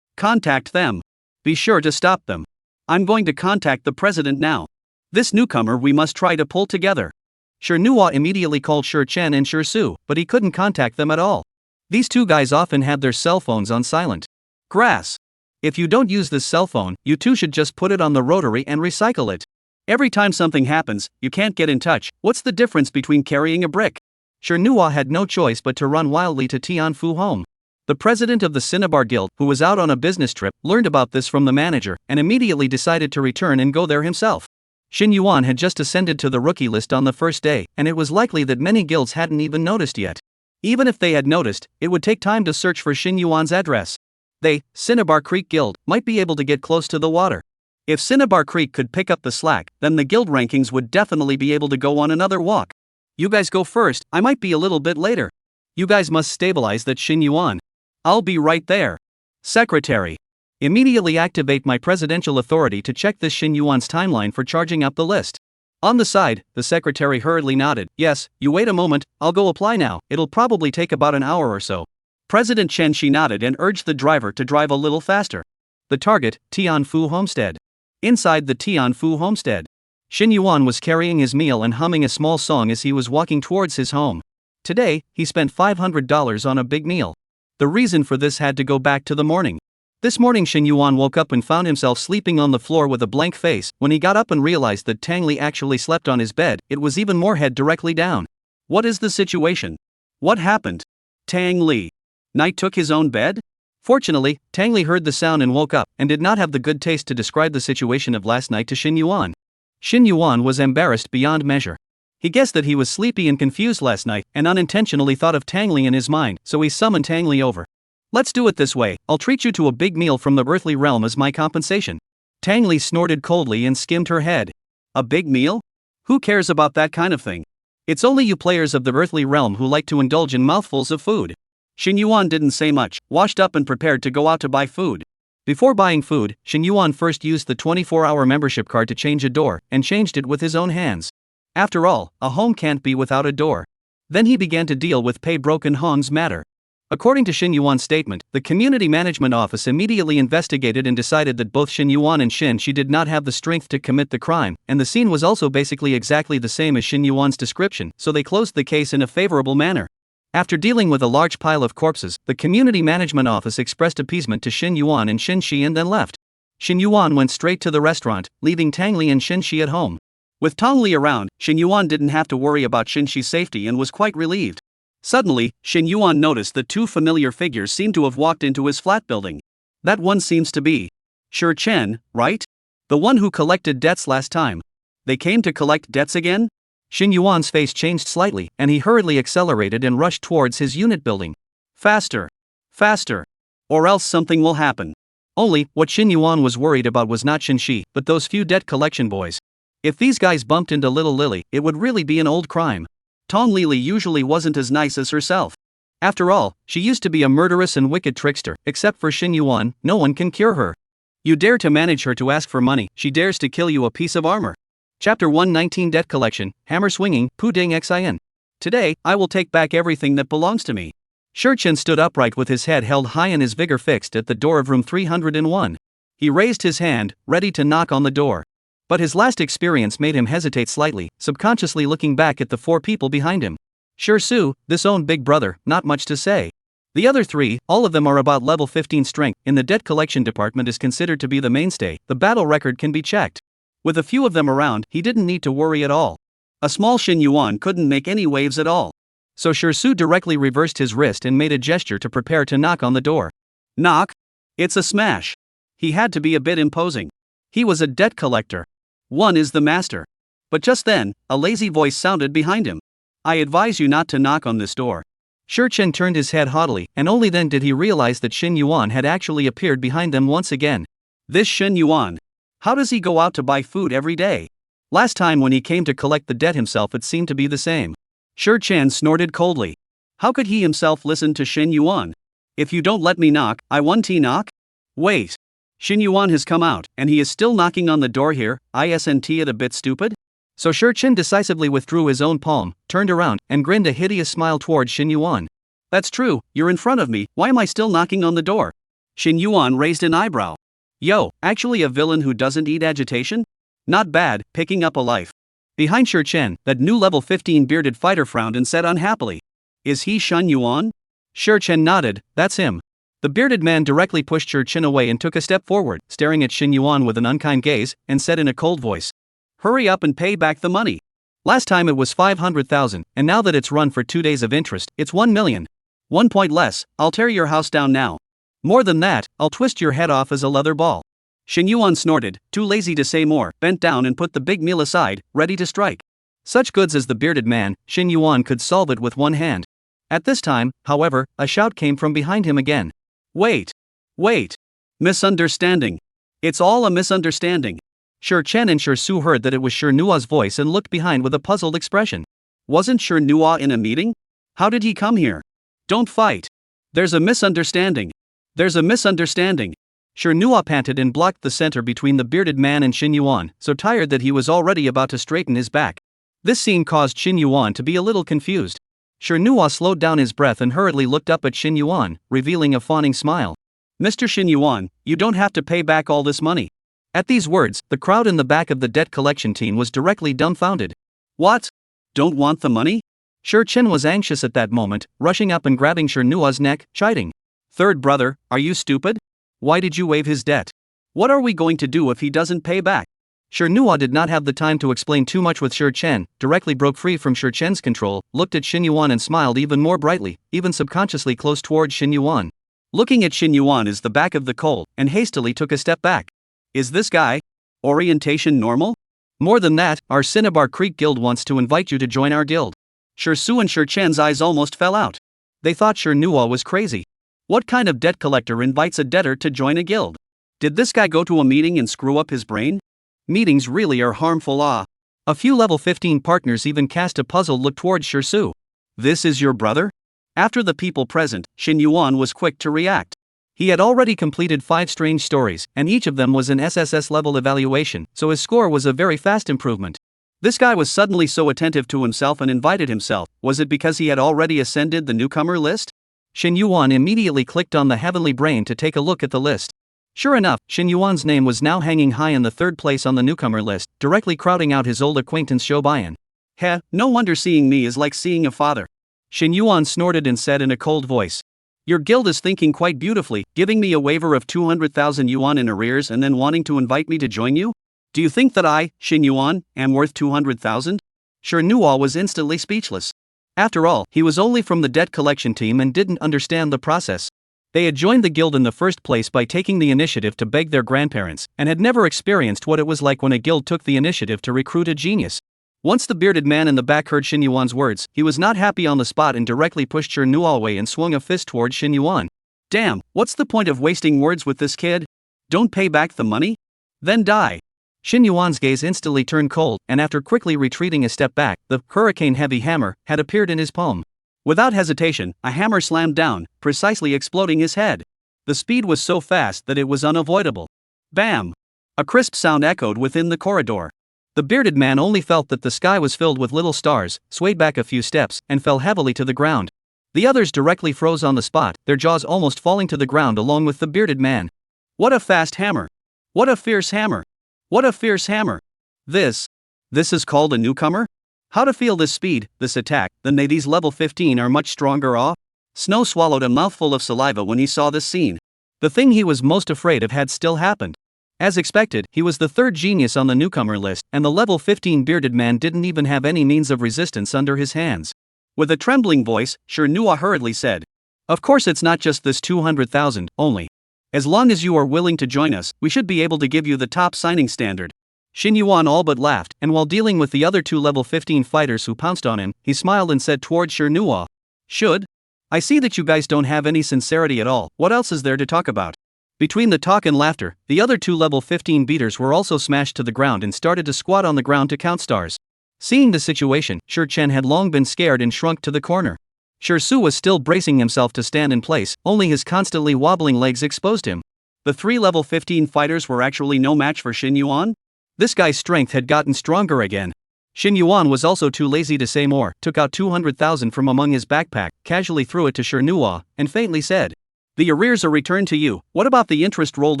Contact them. Be sure to stop them. I'm going to contact the president now. This newcomer we must try to pull together." Sure Nuwa immediately called Sure Chen and Sure Su, but he couldn't contact them at all. These two guys often had their cell phones on silent. Grass! If you don't use this cell phone, you two should just put it on the rotary and recycle it. Every time something happens, you can't get in touch. What's the difference between carrying a brick? Sure Nuwa had no choice but to run wildly to Tianfu home. The president of the Cinnabar Guild, who was out on a business trip, learned about this from the manager, and immediately decided to return and go there himself. Shen Yuan had just ascended to the rookie list on the first day, and it was likely that many guilds hadn't even noticed yet. Even if they had noticed, it would take time to search for Shen Yuan's address. They, Cinnabar Creek Guild, might be able to get close to the water. If Cinnabar Creek could pick up the slack, then the guild rankings would definitely be able to go on another walk. You guys go first, I might be a little bit later. You guys must stabilize that Shen Yuan. I'll be right there. Secretary. Immediately activate my presidential authority to check this Shen Yuan's timeline for charging up the list. On the side, the secretary hurriedly nodded. "Yes, you wait a moment, I'll go apply now, it'll probably take about an hour or so." President Chen Shi nodded and urged the driver to drive a little faster. The target, Tianfu Homestead. Inside the Tianfu homestead, Shen Yuan was carrying his meal and humming a small song as he was walking towards his home. Today, he spent $500 on a big meal. The reason for this had to go back to the morning. This morning Shen Yuan woke up and found himself sleeping on the floor with a blank face. When he got up and realized that Tang Li actually slept on his bed, it was even more head directly down. What is the situation? What happened? Tang Li. Knight took his own bed? Fortunately, Tang Li heard the sound and woke up, and did not have the good taste to describe the situation of last night to Shen Yuan. Shen Yuan was embarrassed beyond measure. He guessed that he was sleepy and confused last night and unintentionally thought of Tang Li in his mind, so he summoned Tang Li over. Let's do it this way, I'll treat you to a big meal from the earthly realm as my compensation. Tang Li snorted coldly and skimmed her head. A big meal? Who cares about that kind of thing? It's only you players of the earthly realm who like to indulge in mouthfuls of food. Xin Yuan didn't say much, washed up and prepared to go out to buy food. Before buying food, Xin Yuan first used the 24-hour membership card to change a door, and changed it with his own hands. After all, a home can't be without a door. Then he began to deal with Pei Broken Hong's matter. According to Xin Yuan's statement, the Community Management Office immediately investigated and decided that both Xin Yuan and Xin Shi did not have the strength to commit the crime, and the scene was also basically exactly the same as Xin Yuan's description, so they closed the case in a favorable manner. After dealing with a large pile of corpses, the Community Management Office expressed appeasement to Xin Yuan and Xin Shi and then left. Xin Yuan went straight to the restaurant, leaving Tang Li and Xin Shi at home. With Tang Li around, Xin Yuan didn't have to worry about Xin Shi's safety and was quite relieved. Suddenly, Xin Yuan noticed that two familiar figures seemed to have walked into his flat building. That one seems to be Shi Chen, right? The one who collected debts last time. They came to collect debts again? Xin Yuan's face changed slightly, and he hurriedly accelerated and rushed towards his unit building. Faster! Faster! Or else something will happen. Only, what Xin Yuan was worried about was not Xin Shi, but those few debt collection boys. If these guys bumped into little Lily, it would really be an old crime. Tong Lili usually wasn't as nice as herself. After all, she used to be a murderous and wicked trickster. Except for Xin Yuan, no one can cure her. You dare to manage her to ask for money, she dares to kill you a piece of armor. Chapter 119 Debt Collection, Hammer Swinging, Puding Xin. Today, I will take back everything that belongs to me. Shi Chen stood upright with his head held high and his vigor fixed at the door of room 301. He raised his hand, ready to knock on the door. But his last experience made him hesitate slightly, subconsciously looking back at the four people behind him. Shi Su, this own big brother, not much to say. The other three, all of them are about level 15 strength, in the debt collection department is considered to be the mainstay, the battle record can be checked. With a few of them around, he didn't need to worry at all. A small Xin Yuan couldn't make any waves at all. So Shi Su directly reversed his wrist and made a gesture to prepare to knock on the door. Knock? It's a smash. He had to be a bit imposing. He was a debt collector. One is the master. But just then, a lazy voice sounded behind him. I advise you not to knock on this door. Shi Chen turned his head haughtily, and only then did he realize that Xin Yuan had actually appeared behind them once again. This Xin Yuan. How does he go out to buy food every day? Last time when he came to collect the debt himself it seemed to be the same. Shi Chen snorted coldly. How could he himself listen to Xin Yuan? If you don't let me knock, I won't knock? Wait. Xin Yuan has come out, and he is still knocking on the door here, isn't it a bit stupid? So Shi Chen decisively withdrew his own palm, turned around, and grinned a hideous smile towards Xin Yuan. That's true, you're in front of me, why am I still knocking on the door? Xin Yuan raised an eyebrow. Yo, actually a villain who doesn't eat agitation? Not bad, picking up a life. Behind Shi Chen, that new level 15 bearded fighter frowned and said unhappily. Is he Xin Yuan? Shi Chen nodded, that's him. The bearded man directly pushed Shi Chen away and took a step forward, staring at Xin Yuan with an unkind gaze, and said in a cold voice. Hurry up and pay back the money. Last time it was 500,000, and now that it's run for 2 days of interest, it's 1 million. 1 point less, I'll tear your house down now. More than that, I'll twist your head off as a leather ball. Xin Yuan snorted, too lazy to say more, bent down and put the big meal aside, ready to strike. Such goods as the bearded man, Xin Yuan could solve it with one hand. At this time, however, a shout came from behind him again. Wait! Wait! Misunderstanding! It's all a misunderstanding. Shi Chen and Shi Su heard that it was Shi Nua's voice and looked behind with a puzzled expression. Wasn't Shi Nua in a meeting? How did he come here? Don't fight! There's a misunderstanding! There's a misunderstanding! Shi Nua panted and blocked the center between the bearded man and Xin Yuan, so tired that he was already about to straighten his back. This scene caused Xin Yuan to be a little confused. Shi Nua slowed down his breath and hurriedly looked up at Xin Yuan, revealing a fawning smile. Mr. Xin Yuan, you don't have to pay back all this money. At these words, the crowd in the back of the debt collection team was directly dumbfounded. What? Don't want the money? Shi Chen was anxious at that moment, rushing up and grabbing Shi Nua's neck, chiding. Third brother, are you stupid? Why did you waive his debt? What are we going to do if he doesn't pay back? Shi Nua did not have the time to explain too much with Shi Chen, directly broke free from Shi Chen's control, looked at Xin Yuan and smiled even more brightly, even subconsciously close towards Xin Yuan. Looking at Xin Yuan is the back of the coal, and hastily took a step back. Is this guy? Orientation normal? More than that, our Cinnabar Creek Guild wants to invite you to join our guild. Su and Chen's eyes almost fell out. They thought Nua was crazy. What kind of debt collector invites a debtor to join a guild? Did this guy go to a meeting and screw up his brain? Meetings really are harmful. A few level 15 partners even cast a puzzled look towards Su. This is your brother? After the people present, Shin Yuan was quick to react. He had already completed 5 strange stories, and each of them was an SSS level evaluation, so his score was a very fast improvement. This guy was suddenly so attentive to himself and invited himself. Was it because he had already ascended the newcomer list? Shin Yuan immediately clicked on the heavenly brain to take a look at the list. Sure enough, Shin Yuan's name was now hanging high in the 3rd place on the newcomer list, directly crowding out his old acquaintance Shobayan. Heh, no wonder seeing me is like seeing a father. Shin Yuan snorted and said in a cold voice. Your guild is thinking quite beautifully, giving me a waiver of 200,000 yuan in arrears and then wanting to invite me to join you? Do you think that I, Shin Yuan, am worth 200,000? Nua was instantly speechless. After all, he was only from the debt collection team and didn't understand the process. They had joined the guild in the first place by taking the initiative to beg their grandparents, and had never experienced what it was like when a guild took the initiative to recruit a genius. Once the bearded man in the back heard Shin Yuan's words, he was not happy on the spot and directly pushed Nua away and swung a fist towards Shin Yuan. Damn, what's the point of wasting words with this kid? Don't pay back the money? Then die. Shin Yuan's gaze instantly turned cold, and after quickly retreating a step back, the hurricane-heavy hammer had appeared in his palm. Without hesitation, a hammer slammed down, precisely exploding his head. The speed was so fast that it was unavoidable. Bam! A crisp sound echoed within the corridor. The bearded man only felt that the sky was filled with little stars, swayed back a few steps, and fell heavily to the ground. The others directly froze on the spot, their jaws almost falling to the ground along with the bearded man. What a fast hammer! What a fierce hammer! What a fierce hammer! This is called a newcomer? How to feel this speed, this attack, then these level 15 are much stronger. Snow swallowed a mouthful of saliva when he saw this scene. The thing he was most afraid of had still happened. As expected, he was the 3rd genius on the newcomer list, and the level 15 bearded man didn't even have any means of resistance under his hands. With a trembling voice, Nua hurriedly said, "Of course it's not just this 200,000, only. As long as you are willing to join us, we should be able to give you the top signing standard." Shin Yuan all but laughed, and while dealing with the other 2 level 15 fighters who pounced on him, he smiled and said towards Nua, "Should? I see that you guys don't have any sincerity at all. What else is there to talk about?" Between the talk and laughter, the other 2 level 15 beaters were also smashed to the ground and started to squat on the ground to count stars. Seeing the situation, Chen had long been scared and shrunk to the corner. Su was still bracing himself to stand in place, only his constantly wobbling legs exposed him. The 3 level 15 fighters were actually no match for Shin Yuan? This guy's strength had gotten stronger again. Shin Yuan was also too lazy to say more, took out 200,000 from among his backpack, casually threw it to Nua, and faintly said, "The arrears are returned to you. What about the interest rolled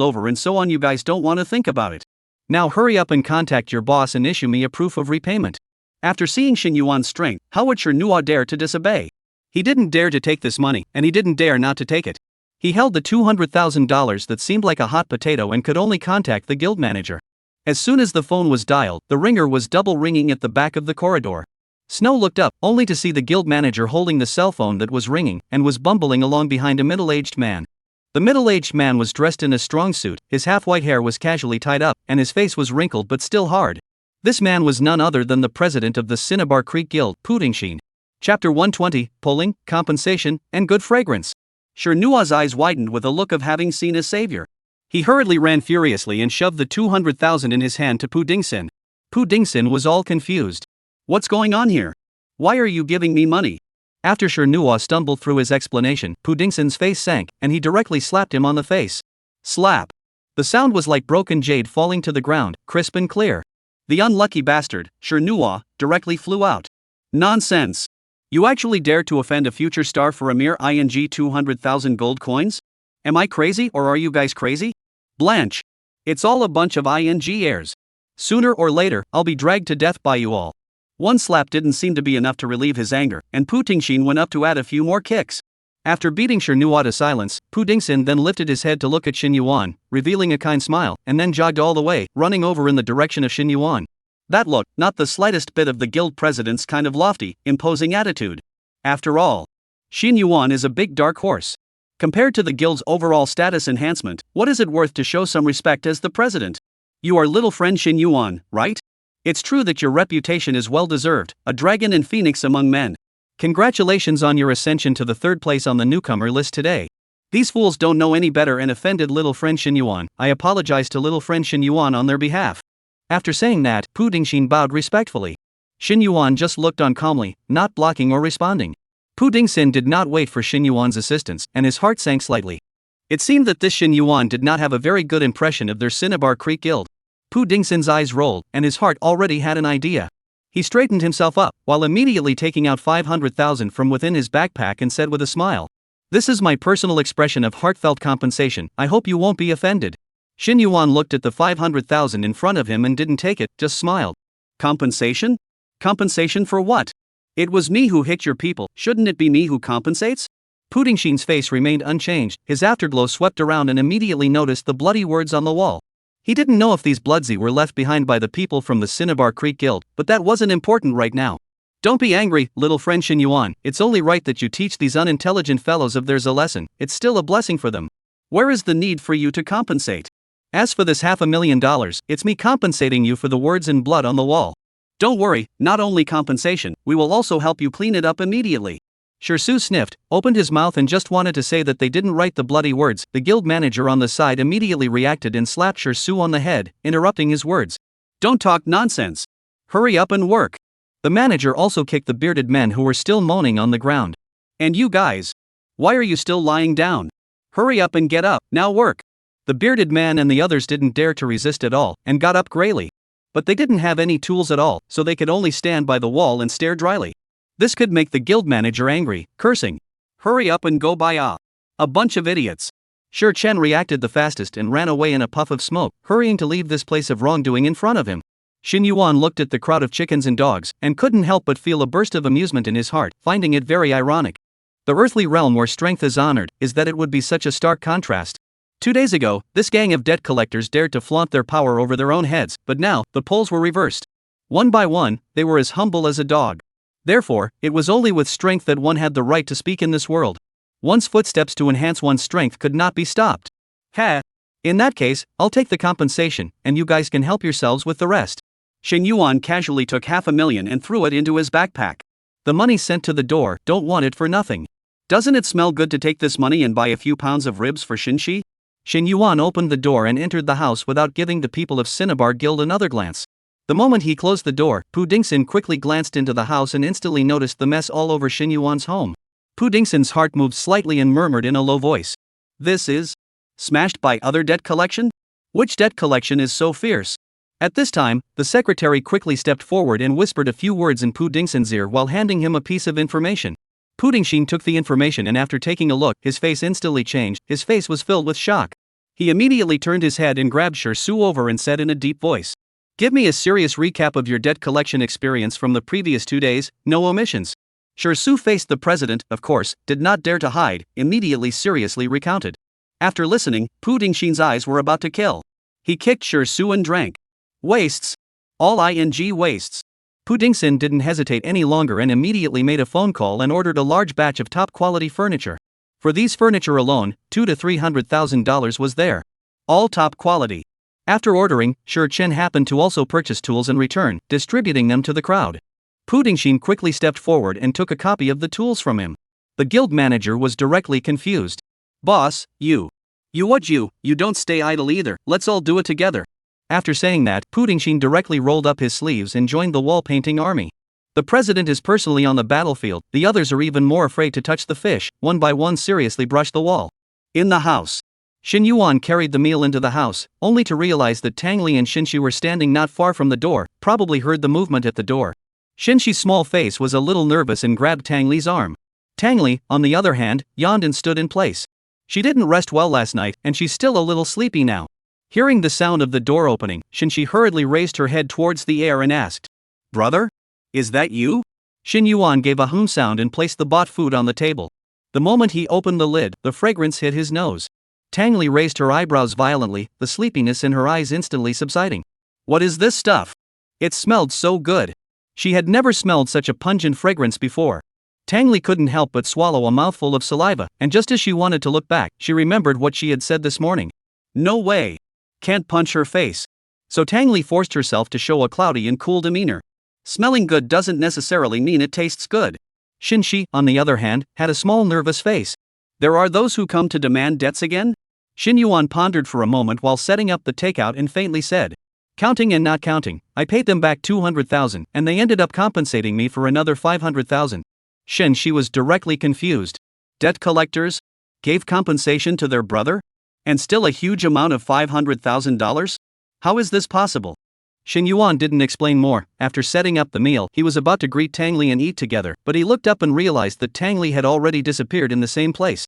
over and so on? You guys don't want to think about it. Now hurry up and contact your boss and issue me a proof of repayment." After seeing Shin Yuan's strength, how would Nua dare to disobey? He didn't dare to take this money, and he didn't dare not to take it. He held the $200,000 that seemed like a hot potato and could only contact the guild manager. As soon as the phone was dialed, the ringer was double ringing at the back of the corridor. Snow looked up, only to see the guild manager holding the cell phone that was ringing, and was bumbling along behind a middle-aged man. The middle-aged man was dressed in a strong suit, his half-white hair was casually tied up, and his face was wrinkled but still hard. This man was none other than the president of the Cinnabar Creek Guild, Pudingshin. Chapter 120, Pulling, Compensation, and Good Fragrance. Nua's eyes widened with a look of having seen a savior. He hurriedly ran furiously and shoved the 200,000 in his hand to Pudingsin. Pudingsin was all confused. "What's going on here? Why are you giving me money?" After Nua stumbled through his explanation, Pudingsin's face sank, and he directly slapped him on the face. Slap! The sound was like broken jade falling to the ground, crisp and clear. The unlucky bastard, Nua, directly flew out. "Nonsense! You actually dared to offend a future star for a mere 200,000 gold coins? Am I crazy or are you guys crazy? Blanche! It's all a bunch of heirs. Sooner or later, I'll be dragged to death by you all." One slap didn't seem to be enough to relieve his anger, and Putingshin went up to add a few more kicks. After beating Nua to silence, Pudingsin then lifted his head to look at Shin Yuan, revealing a kind smile, and then jogged all the way, running over in the direction of Shin Yuan. That looked not the slightest bit of the guild president's kind of lofty, imposing attitude. After all, Shin Yuan is a big dark horse. Compared to the guild's overall status enhancement, what is it worth to show some respect as the president? You are little friend Shin Yuan, right? It's true that your reputation is well deserved, a dragon and phoenix among men. Congratulations on your ascension to the third place on the newcomer list today. These fools don't know any better and offended little friend Shin Yuan. I apologize to little friend Shin Yuan on their behalf. After saying that, Pu Dingxin bowed respectfully. Shin Yuan just looked on calmly, not blocking or responding. Pu Dingxin did not wait for Shin Yuan's assistance, and his heart sank slightly. It seemed that this Shin Yuan did not have a very good impression of their Cinnabar Creek guild. Pu Dingxin's eyes rolled, and his heart already had an idea. He straightened himself up, while immediately taking out 500,000 from within his backpack and said with a smile, "This is my personal expression of heartfelt compensation, I hope you won't be offended." Shin Yuan looked at the 500,000 in front of him and didn't take it, just smiled. Compensation? Compensation for what? It was me who hit your people, shouldn't it be me who compensates? Pu Dingxin's face remained unchanged, his afterglow swept around and immediately noticed the bloody words on the wall. He didn't know if these bloodsy were left behind by the people from the Cinnabar Creek Guild, but that wasn't important right now. Don't be angry, little friend Shin Yuan, it's only right that you teach these unintelligent fellows if there's a lesson, it's still a blessing for them. Where is the need for you to compensate? As for this $500,000, it's me compensating you for the words in blood on the wall. Don't worry, not only compensation, we will also help you clean it up immediately. Su sniffed, opened his mouth and just wanted to say that they didn't write the bloody words. The guild manager on the side immediately reacted and slapped Su on the head, interrupting his words. Don't talk nonsense. Hurry up and work. The manager also kicked the bearded men who were still moaning on the ground. And you guys? Why are you still lying down? Hurry up and get up, now work. The bearded man and the others didn't dare to resist at all, and got up grayly. But they didn't have any tools at all, so they could only stand by the wall and stare dryly. This could make the guild manager angry, cursing. Hurry up and go by a bunch of idiots. Shi Chen reacted the fastest and ran away in a puff of smoke, hurrying to leave this place of wrongdoing in front of him. Shin Yuan looked at the crowd of chickens and dogs, and couldn't help but feel a burst of amusement in his heart, finding it very ironic. The earthly realm where strength is honored, is that it would be such a stark contrast. 2 days ago, this gang of debt collectors dared to flaunt their power over their own heads, but now, the poles were reversed. One by one, they were as humble as a dog. Therefore, it was only with strength that one had the right to speak in this world. One's footsteps to enhance one's strength could not be stopped. Ha! In that case, I'll take the compensation, and you guys can help yourselves with the rest. Shin Yuan casually took $500,000 and threw it into his backpack. The money sent to the door, don't want it for nothing. Doesn't it smell good to take this money and buy a few pounds of ribs for Shin-shi? Shin Yuan opened the door and entered the house without giving the people of Cinnabar Guild another glance. The moment he closed the door, Pu Dingxin quickly glanced into the house and instantly noticed the mess all over Shin Yuan's home. Pu Dingxin's heart moved slightly and murmured in a low voice. This is smashed by other debt collection? Which debt collection is so fierce? At this time, the secretary quickly stepped forward and whispered a few words in Pu Dingxin's ear while handing him a piece of information. Pu Dingxin took the information and after taking a look, his face instantly changed, his face was filled with shock. He immediately turned his head and grabbed Su over and said in a deep voice, "Give me a serious recap of your debt collection experience from the previous 2 days, no omissions." Su faced the president, of course, did not dare to hide, immediately seriously recounted. After listening, Pu Dingxin's eyes were about to kill. He kicked Su and drank. Wastes. All wastes. Pu Dingxin didn't hesitate any longer and immediately made a phone call and ordered a large batch of top-quality furniture. For these furniture alone, $200,000 to $300,000 was there. All top quality. After ordering, Shi Chen happened to also purchase tools in return, distributing them to the crowd. Pu Dingxin quickly stepped forward and took a copy of the tools from him. The guild manager was directly confused. Boss, you don't stay idle either, let's all do it together. After saying that, Pu Dingxin directly rolled up his sleeves and joined the wall painting army. The president is personally on the battlefield, the others are even more afraid to touch the fish, one by one seriously brush the wall. In the house. Shin Yuan carried the meal into the house, only to realize that Tang Li and Shin-shi were standing not far from the door, probably heard the movement at the door. Shin-shi's small face was a little nervous and grabbed Tang Li's arm. Tang Li, on the other hand, yawned and stood in place. She didn't rest well last night, and she's still a little sleepy now. Hearing the sound of the door opening, Shin-shi hurriedly raised her head towards the air and asked, "Brother? Is that you?" Shin Yuan gave a hum sound and placed the bought food on the table. The moment he opened the lid, the fragrance hit his nose. Tang Li raised her eyebrows violently, the sleepiness in her eyes instantly subsiding. "What is this stuff? It smelled so good." She had never smelled such a pungent fragrance before. Tang Li couldn't help but swallow a mouthful of saliva, and just as she wanted to look back, she remembered what she had said this morning. No way. Can't punch her face. So Tang Li forced herself to show a cloudy and cool demeanor. Smelling good doesn't necessarily mean it tastes good. Xin Shi, on the other hand, had a small nervous face. There are those who come to demand debts again? Xin Yuan pondered for a moment while setting up the takeout and faintly said, "Counting and not counting, I paid them back 200,000 and they ended up compensating me for another 500,000. Xin Shi was directly confused. Debt collectors gave compensation to their brother? And still a huge amount of $500,000? How is this possible? Xin Yuan didn't explain more. After setting up the meal, he was about to greet Tang Li and eat together, but he looked up and realized that Tang Li had already disappeared in the same place.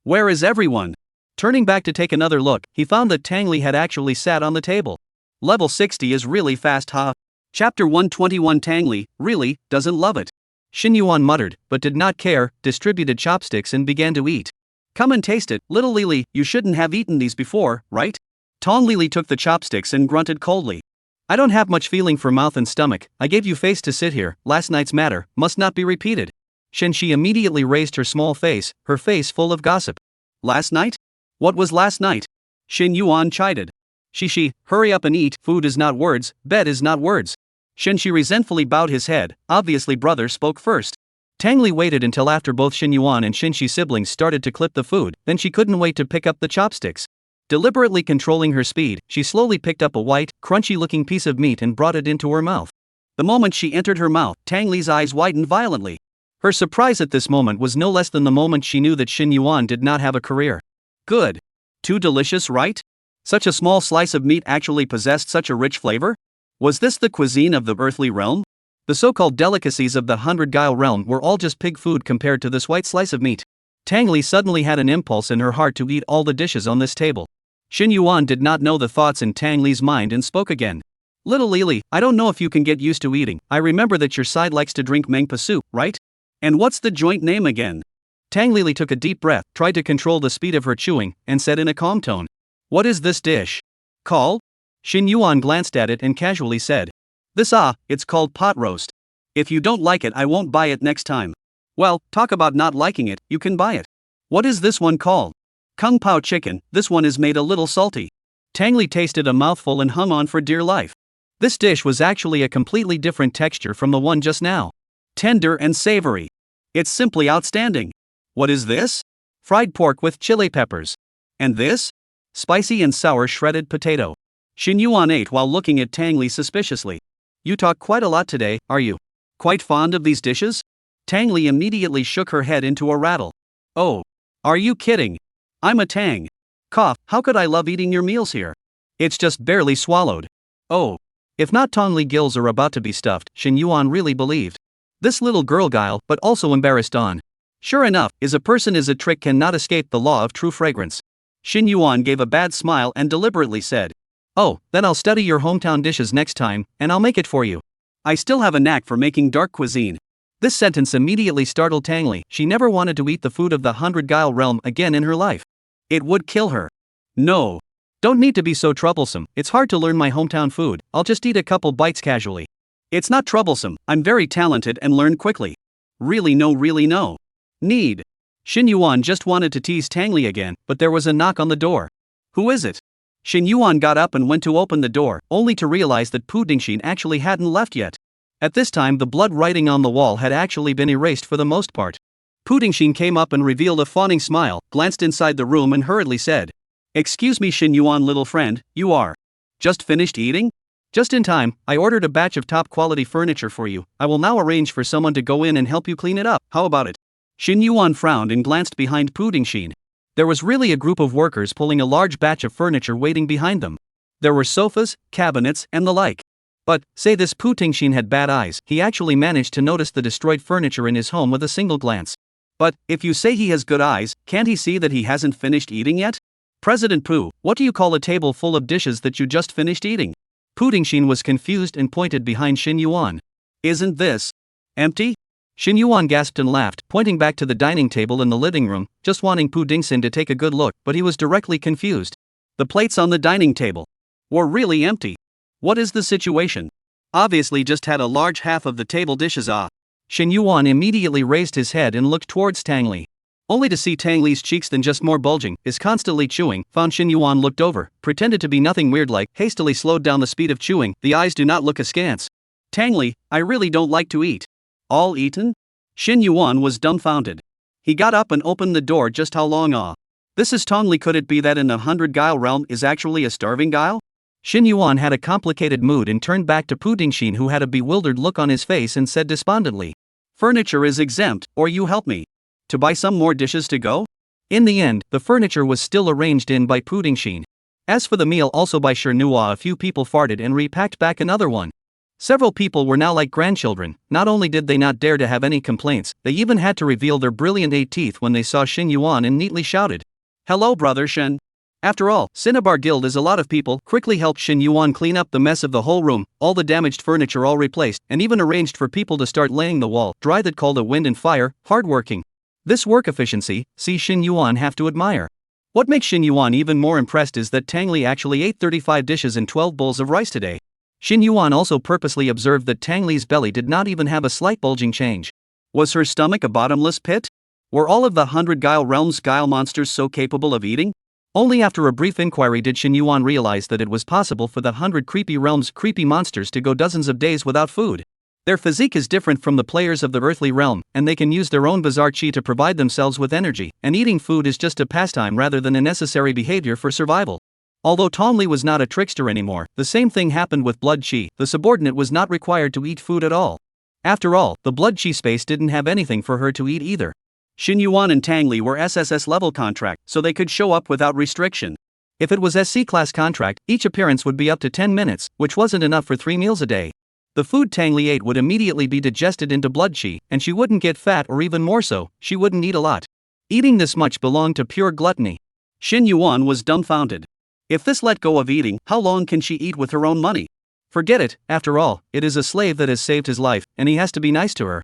Where is everyone? Turning back to take another look, he found that Tang Li had actually sat on the table. Level 60 is really fast, huh? Chapter 121. Tang Li really doesn't love it. Xin Yuan muttered, but did not care, distributed chopsticks and began to eat. Come and taste it, little Lily, you shouldn't have eaten these before, right? Tong Lily took the chopsticks and grunted coldly. I don't have much feeling for mouth and stomach, I gave you face to sit here, last night's matter must not be repeated. Xin Shi immediately raised her small face, her face full of gossip. Last night? What was last night? Xin Yuan chided. Shi, hurry up and eat, food is not words, bed is not words. Xin Shi resentfully bowed his head, obviously brother spoke first. Tang Li waited until after both Xin Yuan and Xin Shi siblings started to clip the food, then she couldn't wait to pick up the chopsticks. Deliberately controlling her speed, she slowly picked up a white, crunchy-looking piece of meat and brought it into her mouth. The moment she entered her mouth, Tang Li's eyes widened violently. Her surprise at this moment was no less than the moment she knew that Xin Yuan did not have a career. Good. Too delicious, right? Such a small slice of meat actually possessed such a rich flavor? Was this the cuisine of the earthly realm? The so-called delicacies of the 100 Guile realm were all just pig food compared to this white slice of meat. Tang Li suddenly had an impulse in her heart to eat all the dishes on this table. Xin Yuan did not know the thoughts in Tang Li's mind and spoke again. Little Lily, I don't know if you can get used to eating. I remember that your side likes to drink mangpa soup, right? And what's the joint name again? Tang Li took a deep breath, tried to control the speed of her chewing, and said in a calm tone, "What is this dish called?" Xin Yuan glanced at it and casually said, It's called pot roast. If you don't like it, I won't buy it next time." Well, talk about not liking it, you can buy it. What is this one called? Kung Pao chicken, this one is made a little salty. Tang Li tasted a mouthful and hung on for dear life. This dish was actually a completely different texture from the one just now. Tender and savory. It's simply outstanding. What is this? Fried pork with chili peppers. And this? Spicy and sour shredded potato. Xin Yuan ate while looking at Tang Li suspiciously. You talk quite a lot today, are you? Quite fond of these dishes? Tang Li immediately shook her head into a rattle. Oh, are you kidding? I'm a Tang. Cough, how could I love eating your meals here? It's just barely swallowed. Oh. If not, Tong Li gills are about to be stuffed, Xin Yuan really believed. This little girl guile, but also embarrassed on. Sure enough, is a trick cannot escape the law of true fragrance. Xin Yuan gave a bad smile and deliberately said, "Oh, then I'll study your hometown dishes next time, and I'll make it for you. I still have a knack for making dark cuisine." This sentence immediately startled Tang Li. She never wanted to eat the food of the 100 Guile realm again in her life. It would kill her. No. Don't need to be so troublesome, it's hard to learn my hometown food, I'll just eat a couple bites casually. It's not troublesome, I'm very talented and learn quickly. Really no. Need. Xin Yuan just wanted to tease Tang Li again, but there was a knock on the door. Who is it? Xin Yuan got up and went to open the door, only to realize that Pu Dingxin actually hadn't left yet. At this time, the blood writing on the wall had actually been erased for the most part. Pu Dingxin came up and revealed a fawning smile, glanced inside the room and hurriedly said, "Excuse me, Xin Yuan, little friend, you are just finished eating?" "Just in time, I ordered a batch of top quality furniture for you. I will now arrange for someone to go in and help you clean it up. How about it?" Xin Yuan frowned and glanced behind Pu Dingxin. There was really a group of workers pulling a large batch of furniture waiting behind them. There were sofas, cabinets, and the like. But, say this Pu Dingxin had bad eyes, he actually managed to notice the destroyed furniture in his home with a single glance. But, if you say he has good eyes, can't he see that he hasn't finished eating yet? President Pu, what do you call a table full of dishes that you just finished eating? Pu Dingxin was confused and pointed behind Xin Yuan. Isn't this empty? Xin Yuan gasped and laughed, pointing back to the dining table in the living room, just wanting Pu Dingxin to take a good look, but he was directly confused. The plates on the dining table were really empty. What is the situation? Obviously just had a large half of the table dishes off. Xin Yuan immediately raised his head and looked towards Tang Li. only to see Tang Li's cheeks then just more bulging, is constantly chewing, found Xin Yuan looked over, pretended to be nothing weird like, hastily slowed down the speed of chewing, the eyes do not look askance. Tang Li, I really don't like to eat. All eaten? Xin Yuan was dumbfounded. He got up and opened the door. Just how long This is Tong Li. Could it be that in the 100 Guile realm is actually a starving Guile? Xin Yuan had a complicated mood and turned back to Pu Dingxin, who had a bewildered look on his face and said despondently, Furniture is exempt, or you help me. To buy some more dishes to go? In the end, the furniture was still arranged in by Pu Dingxin. As for the meal, also by Shernua, a few people farted and repacked back another one. Several people were now like grandchildren. Not only did they not dare to have any complaints, they even had to reveal their brilliant 8 teeth when they saw Xin Yuan and neatly shouted, Hello brother Shen. After all, Cinnabar Guild is a lot of people. Quickly helped Xin Yuan clean up the mess of the whole room, all the damaged furniture all replaced, and even arranged for people to start laying the wall dry. That called a wind and fire, hardworking. This work efficiency, see Xin Yuan have to admire. What makes Xin Yuan even more impressed is that Tang Li actually ate 35 dishes and 12 bowls of rice today. Xin Yuan also purposely observed that Tang Li's belly did not even have a slight bulging change. Was her stomach a bottomless pit? Were all of the 100 Guile realms Guile monsters so capable of eating? Only after a brief inquiry did Xin Yuan realize that it was possible for the 100 creepy realms creepy monsters to go dozens of days without food. Their physique is different from the players of the earthly realm, and they can use their own bizarre chi to provide themselves with energy, and eating food is just a pastime rather than a necessary behavior for survival. Although Tong Li was not a trickster anymore, the same thing happened with blood chi. The subordinate was not required to eat food at all. After all, the blood chi space didn't have anything for her to eat either. Xin Yuan and Tang Li were SSS level contract, so they could show up without restriction. If it was SC class contract, each appearance would be up to 10 minutes, which wasn't enough for 3 meals a day. The food Tang Li ate would immediately be digested into blood chi, and she wouldn't get fat, or even more so, she wouldn't eat a lot. Eating this much belonged to pure gluttony. Xin Yuan was dumbfounded. If this let go of eating, how long can she eat with her own money? Forget it, after all, it is a slave that has saved his life, and he has to be nice to her.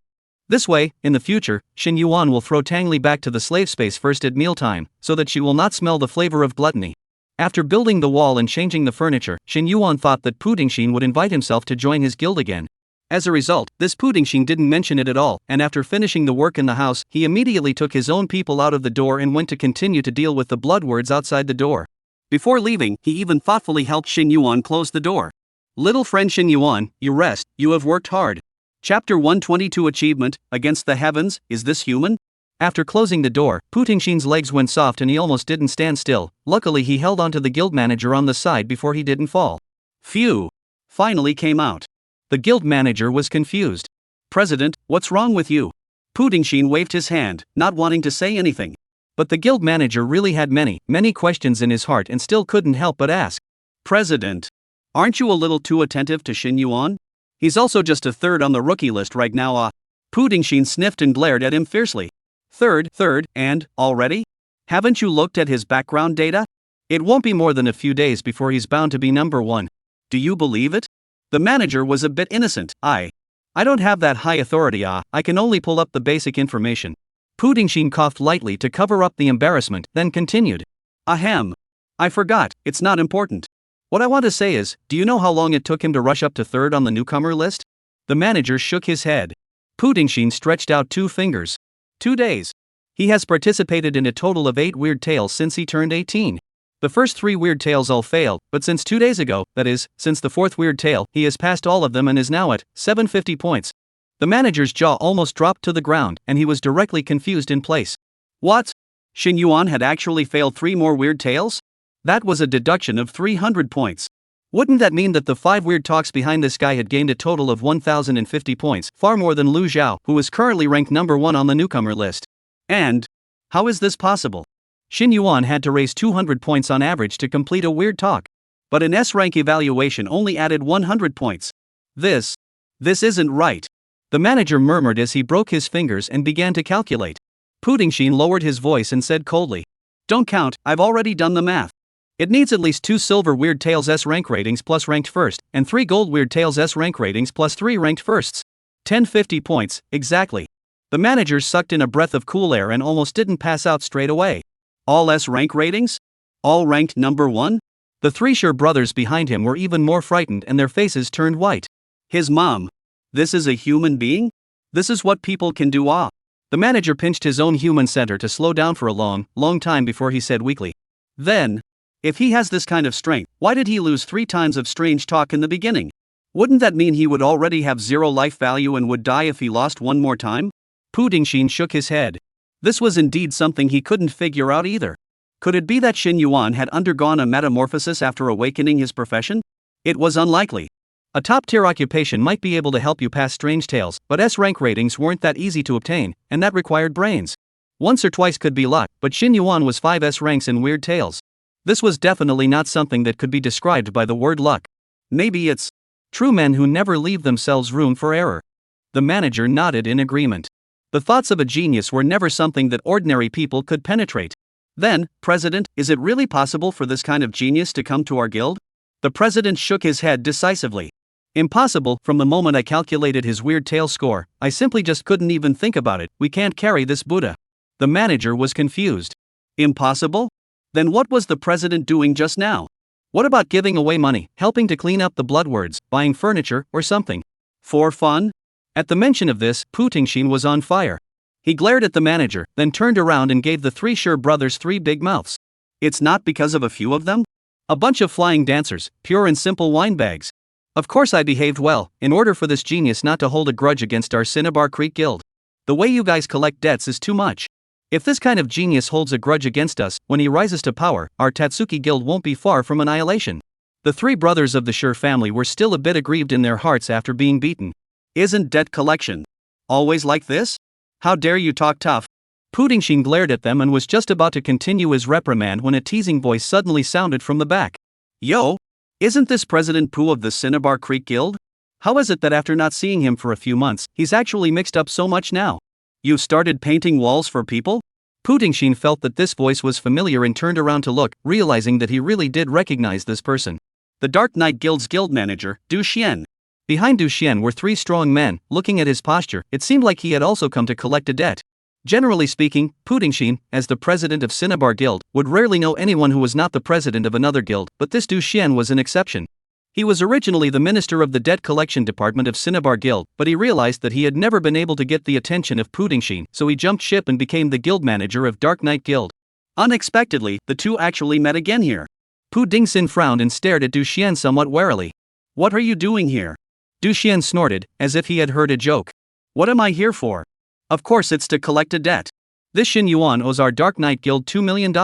This way, in the future, Xin Yuan will throw Tang Li back to the slave space first at mealtime, so that she will not smell the flavor of gluttony. After building the wall and changing the furniture, Xin Yuan thought that Pu Dingxin would invite himself to join his guild again. As a result, this Pu Dingxin didn't mention it at all, and after finishing the work in the house, he immediately took his own people out of the door and went to continue to deal with the blood words outside the door. Before leaving, he even thoughtfully helped Xin Yuan close the door. Little friend Xin Yuan, you rest, you have worked hard. Chapter 122 Achievement, Against the Heavens, is this human? After closing the door, Pu Dingxin's legs went soft and he almost didn't stand still. Luckily he held onto the guild manager on the side before he didn't fall. Phew! Finally came out. The guild manager was confused. President, what's wrong with you? Pu Dingxin waved his hand, not wanting to say anything. But the guild manager really had many questions in his heart and still couldn't help but ask. President, aren't you a little too attentive to Xin Yuan? He's also just a third on the rookie list right now. Pu Dingxin sniffed and glared at him fiercely. Third, and, already? Haven't you looked at his background data? It won't be more than a few days before he's bound to be number 1. Do you believe it? The manager was a bit innocent. I don't have that high authority. I can only pull up the basic information. Pu Dingxin coughed lightly to cover up the embarrassment, then continued. Ahem. I forgot, it's not important. What I want to say is, do you know how long it took him to rush up to third on the newcomer list? The manager shook his head. Pu Dingxin stretched out 2 fingers. 2 days. He has participated in a total of 8 weird tales since he turned 18. The first 3 weird tales all failed, but since 2 days ago, that is, since the 4th weird tale, he has passed all of them and is now at 750 points. The manager's jaw almost dropped to the ground, and he was directly confused in place. What? Xin Yuan had actually failed 3 more weird tales? That was a deduction of 300 points. Wouldn't that mean that the 5 weird talks behind this guy had gained a total of 1050 points, far more than Lu Zhao, who is currently ranked number 1 on the newcomer list? And how is this possible? Xin Yuan had to raise 200 points on average to complete a weird talk. But an S-rank evaluation only added 100 points. This isn't right. The manager murmured as he broke his fingers and began to calculate. Pu Dingxin lowered his voice and said coldly, Don't count, I've already done the math. It needs at least 2 silver weird tales S rank ratings plus ranked first, and 3 gold weird tales S rank ratings plus 3 ranked firsts. 1050 points, exactly. The manager sucked in a breath of cool air and almost didn't pass out straight away. All S rank ratings? All ranked number 1? The 3 Sure brothers behind him were even more frightened and their faces turned white. His mom. This is a human being? This is what people can do. The manager pinched his own human center to slow down for a long, long time before he said weakly. Then, if he has this kind of strength, why did he lose 3 times of strange talk in the beginning? Wouldn't that mean he would already have 0 life value and would die if he lost one more time? Pu Dingxin shook his head. This was indeed something he couldn't figure out either. Could it be that Xin Yuan had undergone a metamorphosis after awakening his profession? It was unlikely. A top-tier occupation might be able to help you pass strange tales, but S-rank ratings weren't that easy to obtain, and that required brains. Once or twice could be luck, but Xin Yuan was 5 S-ranks in weird tales. This was definitely not something that could be described by the word luck. Maybe it's true men who never leave themselves room for error. The manager nodded in agreement. The thoughts of a genius were never something that ordinary people could penetrate. Then, President, is it really possible for this kind of genius to come to our guild? The president shook his head decisively. Impossible. From the moment I calculated his weird tale score, I simply just couldn't even think about it. We can't carry this Buddha. The manager was confused. Impossible? Then what was the president doing just now? What about giving away money, helping to clean up the bloodwords, buying furniture, or something? For fun? At the mention of this, Pu Dingxin was on fire. He glared at the manager, then turned around and gave the 3 Sure brothers 3 big mouths. It's not because of a few of them? A bunch of flying dancers, pure and simple winebags. Of course I behaved well, in order for this genius not to hold a grudge against our Cinnabar Creek Guild. The way you guys collect debts is too much. If this kind of genius holds a grudge against us, when he rises to power, our Tatsuki Guild won't be far from annihilation. The 3 brothers of the Sure family were still a bit aggrieved in their hearts after being beaten. Isn't debt collection always like this? How dare you talk tough? Pu Dingxin glared at them and was just about to continue his reprimand when a teasing voice suddenly sounded from the back. Yo! Isn't this President Pu of the Cinnabar Creek Guild? How is it that after not seeing him for a few months, he's actually mixed up so much now? You started painting walls for people? Pu Dingxin felt that this voice was familiar and turned around to look, realizing that he really did recognize this person. The Dark Knight Guild's guild manager, Du Xian. Behind Du Xian were 3 strong men. Looking at his posture, it seemed like he had also come to collect a debt. Generally speaking, Pu Dingxin, as the president of Cinnabar Guild, would rarely know anyone who was not the president of another guild, but this Du Xian was an exception. He was originally the minister of the debt collection department of Cinnabar Guild, but he realized that he had never been able to get the attention of Pu Dingxin, so he jumped ship and became the guild manager of Dark Knight Guild. Unexpectedly, the two actually met again here. Pu Dingxin frowned and stared at Du Xian somewhat warily. What are you doing here? Du Xian snorted, as if he had heard a joke. What am I here for? Of course it's to collect a debt. This Xin Yuan owes our Dark Knight Guild $2 million.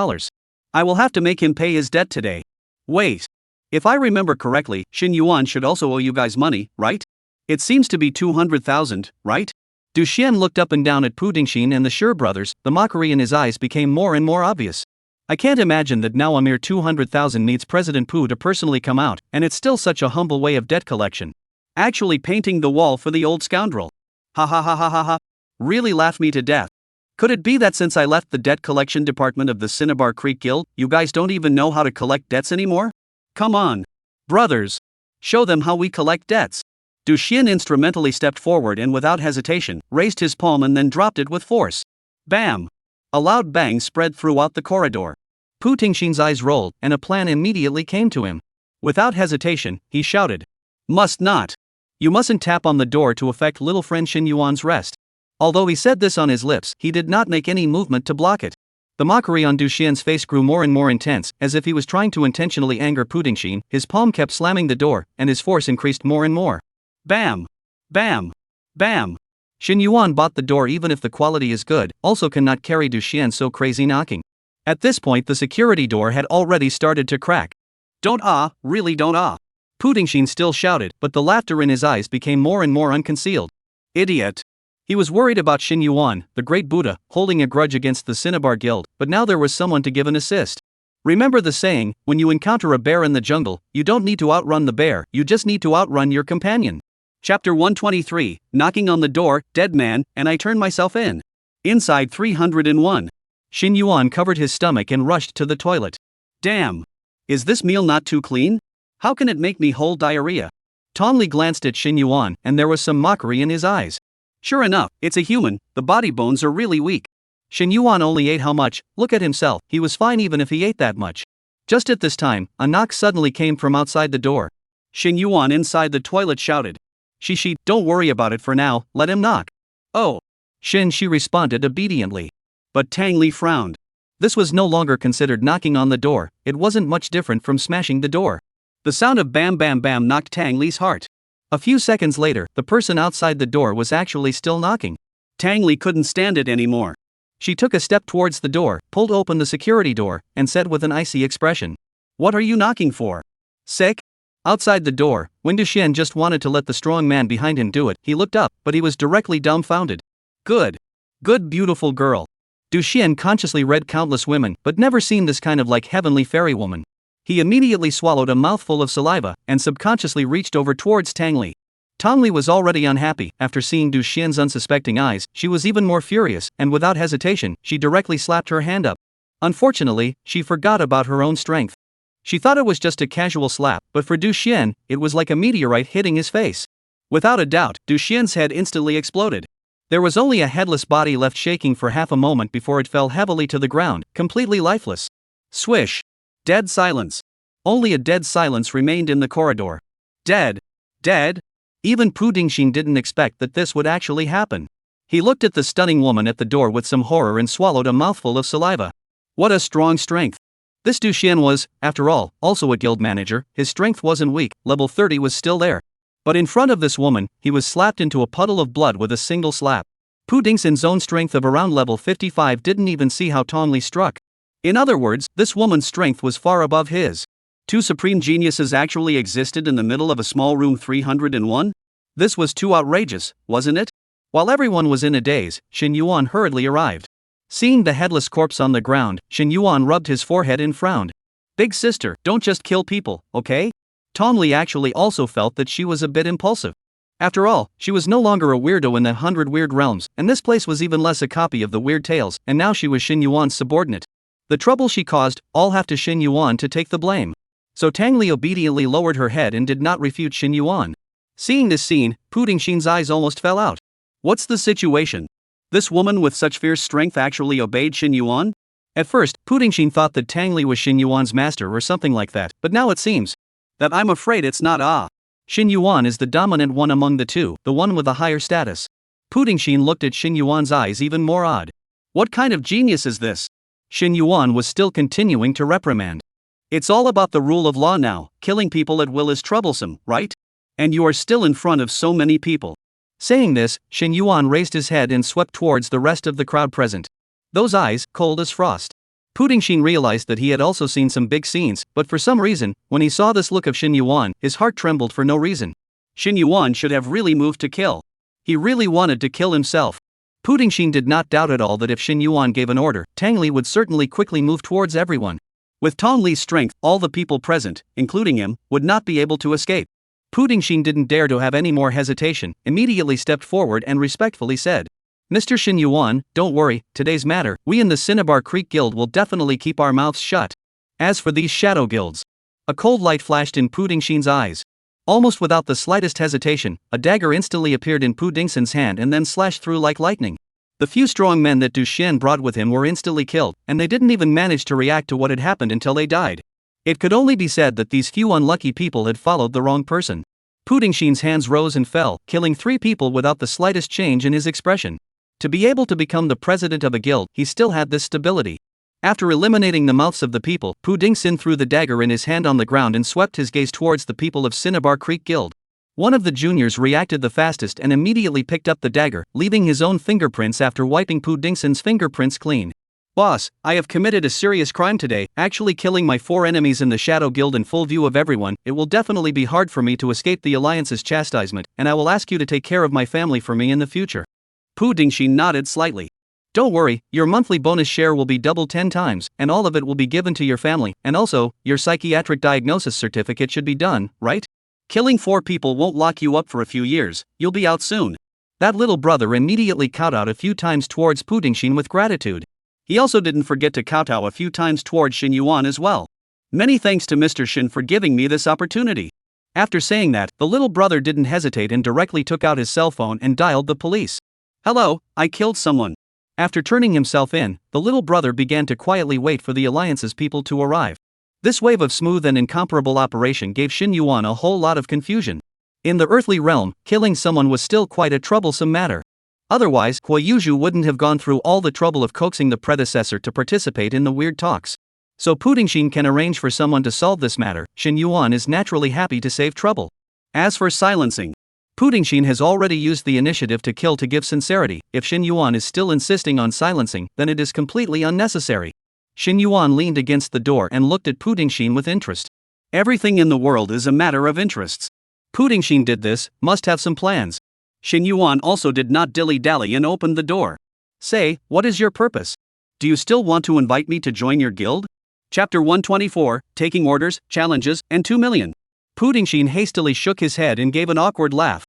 I will have to make him pay his debt today. Wait. If I remember correctly, Xin Yuan should also owe you guys money, right? It seems to be 200,000, right? Du Xian looked up and down at Pu Dingxin and the Sure brothers. The mockery in his eyes became more and more obvious. I can't imagine that now a mere 200,000 needs President Pu to personally come out, and it's still such a humble way of debt collection. Actually painting the wall for the old scoundrel. Ha ha ha ha ha ha. Really laughed me to death. Could it be that since I left the debt collection department of the Cinnabar Creek Guild, you guys don't even know how to collect debts anymore? Come on. Brothers. Show them how we collect debts. Du Xian instrumentally stepped forward and without hesitation, raised his palm and then dropped it with force. Bam! A loud bang spread throughout the corridor. Pu Dingxin's eyes rolled, and a plan immediately came to him. Without hesitation, he shouted. Must not. You mustn't tap on the door to affect little friend Xin Yuan's rest. Although he said this on his lips, he did not make any movement to block it. The mockery on Du Xian's face grew more and more intense, as if he was trying to intentionally anger Pu Dingxin. His palm kept slamming the door, and his force increased more and more. Bam! Bam! Bam! Xin Yuan bought the door even if the quality is good, also cannot carry Du Xian so crazy knocking. At this point the security door had already started to crack. Don't really don't Pu Dingxin still shouted, but the laughter in his eyes became more and more unconcealed. Idiot! He was worried about Xin Yuan, the great Buddha, holding a grudge against the Cinnabar Guild, but now there was someone to give an assist. Remember the saying, when you encounter a bear in the jungle, you don't need to outrun the bear, you just need to outrun your companion. Chapter 123, Knocking on the Door, Dead Man, and I Turn Myself In. Inside 301. Xin Yuan covered his stomach and rushed to the toilet. Damn! Is this meal not too clean? How can it make me hold diarrhea? Tong Li glanced at Xin Yuan, and there was some mockery in his eyes. Sure enough, it's a human, the body bones are really weak. Xin Yuan only ate how much? Look at himself, he was fine even if he ate that much. Just at this time, a knock suddenly came from outside the door. Xin Yuan inside the toilet shouted. Shishi, don't worry about it for now, let him knock. Oh. Shin, she responded obediently. But Tang Li frowned. This was no longer considered knocking on the door, it wasn't much different from smashing the door. The sound of bam bam bam knocked Tang Li's heart. A few seconds later, the person outside the door was actually still knocking. Tang Li couldn't stand it anymore. She took a step towards the door, pulled open the security door, and said with an icy expression, "What are you knocking for? Sick?" Outside the door, when Duxian just wanted to let the strong man behind him do it, he looked up, but he was directly dumbfounded. Good, beautiful girl. Duxian consciously read countless women, but never seen this kind of like heavenly fairy woman. He immediately swallowed a mouthful of saliva, and subconsciously reached over towards Tang Li. Tang Li was already unhappy. After seeing Duxian's unsuspecting eyes, she was even more furious, and without hesitation, she directly slapped her hand up. Unfortunately, she forgot about her own strength. She thought it was just a casual slap, but for Duxian, it was like a meteorite hitting his face. Without a doubt, Duxian's head instantly exploded. There was only a headless body left shaking for half a moment before it fell heavily to the ground, completely lifeless. Swish. Dead silence. Only a dead silence remained in the corridor. Dead. Dead? Even Pu Dingxin didn't expect that this would actually happen. He looked at the stunning woman at the door with some horror and swallowed a mouthful of saliva. What a strong strength. This Duxian was, after all, also a guild manager. His strength wasn't weak, level 30 was still there. But in front of this woman, he was slapped into a puddle of blood with a single slap. Pu Dingxin's own strength of around level 55 didn't even see how Tang Li struck. In other words, this woman's strength was far above his. Two supreme geniuses actually existed in the middle of a small room 301? This was too outrageous, wasn't it? While everyone was in a daze, Shin Yuan hurriedly arrived. Seeing the headless corpse on the ground, Shin Yuan rubbed his forehead and frowned. Big sister, don't just kill people, okay? Tang Li actually also felt that she was a bit impulsive. After all, she was no longer a weirdo in the 100 Weird Realms, and this place was even less a copy of the Weird Tales, and now she was Shin Yuan's subordinate. The trouble she caused, all have to Shin Yuan to take the blame. So Tang Li obediently lowered her head and did not refute Shin Yuan. Seeing this scene, Pu Dingxin's eyes almost fell out. What's the situation? This woman with such fierce strength actually obeyed Shin Yuan? At first, Pu Dingxin thought that Tang Li was Shin Yuan's master or something like that, but now it seems that I'm afraid it's not. Shin Yuan is the dominant one among the two, the one with a higher status. Pu Dingxin looked at Shin Yuan's eyes even more odd. What kind of genius is this? Shin Yuan was still continuing to reprimand. It's all about the rule of law now. Killing people at will is troublesome, right? And you are still in front of so many people. Saying this, Shin Yuan raised his head and swept towards the rest of the crowd present. Those eyes, cold as frost. Pu Dingxin realized that he had also seen some big scenes, but for some reason, when he saw this look of Shin Yuan, his heart trembled for no reason. Shin Yuan should have really moved to kill. He really wanted to kill himself. Pu Dingxin did not doubt at all that if Shin Yuan gave an order, Tang Li would certainly quickly move towards everyone. With Tang Li's strength, all the people present, including him, would not be able to escape. Pu Dingxin didn't dare to have any more hesitation, immediately stepped forward and respectfully said, "Mr. Shin Yuan, don't worry, today's matter, we in the Cinnabar Creek Guild will definitely keep our mouths shut. As for these shadow guilds..." A cold light flashed in Pu Dingxin's eyes. Almost without the slightest hesitation, a dagger instantly appeared in Pu Dingxin's hand and then slashed through like lightning. The few strong men that Duxian brought with him were instantly killed, and they didn't even manage to react to what had happened until they died. It could only be said that these few unlucky people had followed the wrong person. Pu Dingxin's hands rose and fell, killing 3 people without the slightest change in his expression. To be able to become the president of a guild, he still had this stability. After eliminating the mouths of the people, Pu Dingxin threw the dagger in his hand on the ground and swept his gaze towards the people of Cinnabar Creek Guild. One of the juniors reacted the fastest and immediately picked up the dagger, leaving his own fingerprints after wiping Pu Dingxin's fingerprints clean. "Boss, I have committed a serious crime today, actually killing my 4 enemies in the Shadow Guild in full view of everyone. It will definitely be hard for me to escape the Alliance's chastisement, and I will ask you to take care of my family for me in the future." Pu Dingxin nodded slightly. "Don't worry, your monthly bonus share will be doubled 10 times, and all of it will be given to your family, and also, your psychiatric diagnosis certificate should be done, right? Killing 4 people won't lock you up for a few years, you'll be out soon." That little brother immediately kowtowed a few times towards Pu Dingxin with gratitude. He also didn't forget to kowtow a few times towards Shin Yuan as well. "Many thanks to Mr. Shin for giving me this opportunity." After saying that, the little brother didn't hesitate and directly took out his cell phone and dialed the police. "Hello, I killed someone." After turning himself in, the little brother began to quietly wait for the Alliance's people to arrive. This wave of smooth and incomparable operation gave Shin Yuan a whole lot of confusion. In the earthly realm, killing someone was still quite a troublesome matter. Otherwise, Huayuju wouldn't have gone through all the trouble of coaxing the predecessor to participate in the weird talks. So Pudingshin can arrange for someone to solve this matter. Shin Yuan is naturally happy to save trouble. As for silencing, Pudingshin has already used the initiative to kill to give sincerity. If Shin Yuan is still insisting on silencing, then it is completely unnecessary. Shin Yuan leaned against the door and looked at Pudingshin with interest. everything in the world is a matter of interests. Pudingshin did this, must have some plans. Shin Yuan also did not dilly-dally and opened the door. Say, what is your purpose? Do you still want to invite me to join your guild? Chapter 124, Taking Orders, Challenges, and 2 million. Pudingshin hastily shook his head and gave an awkward laugh.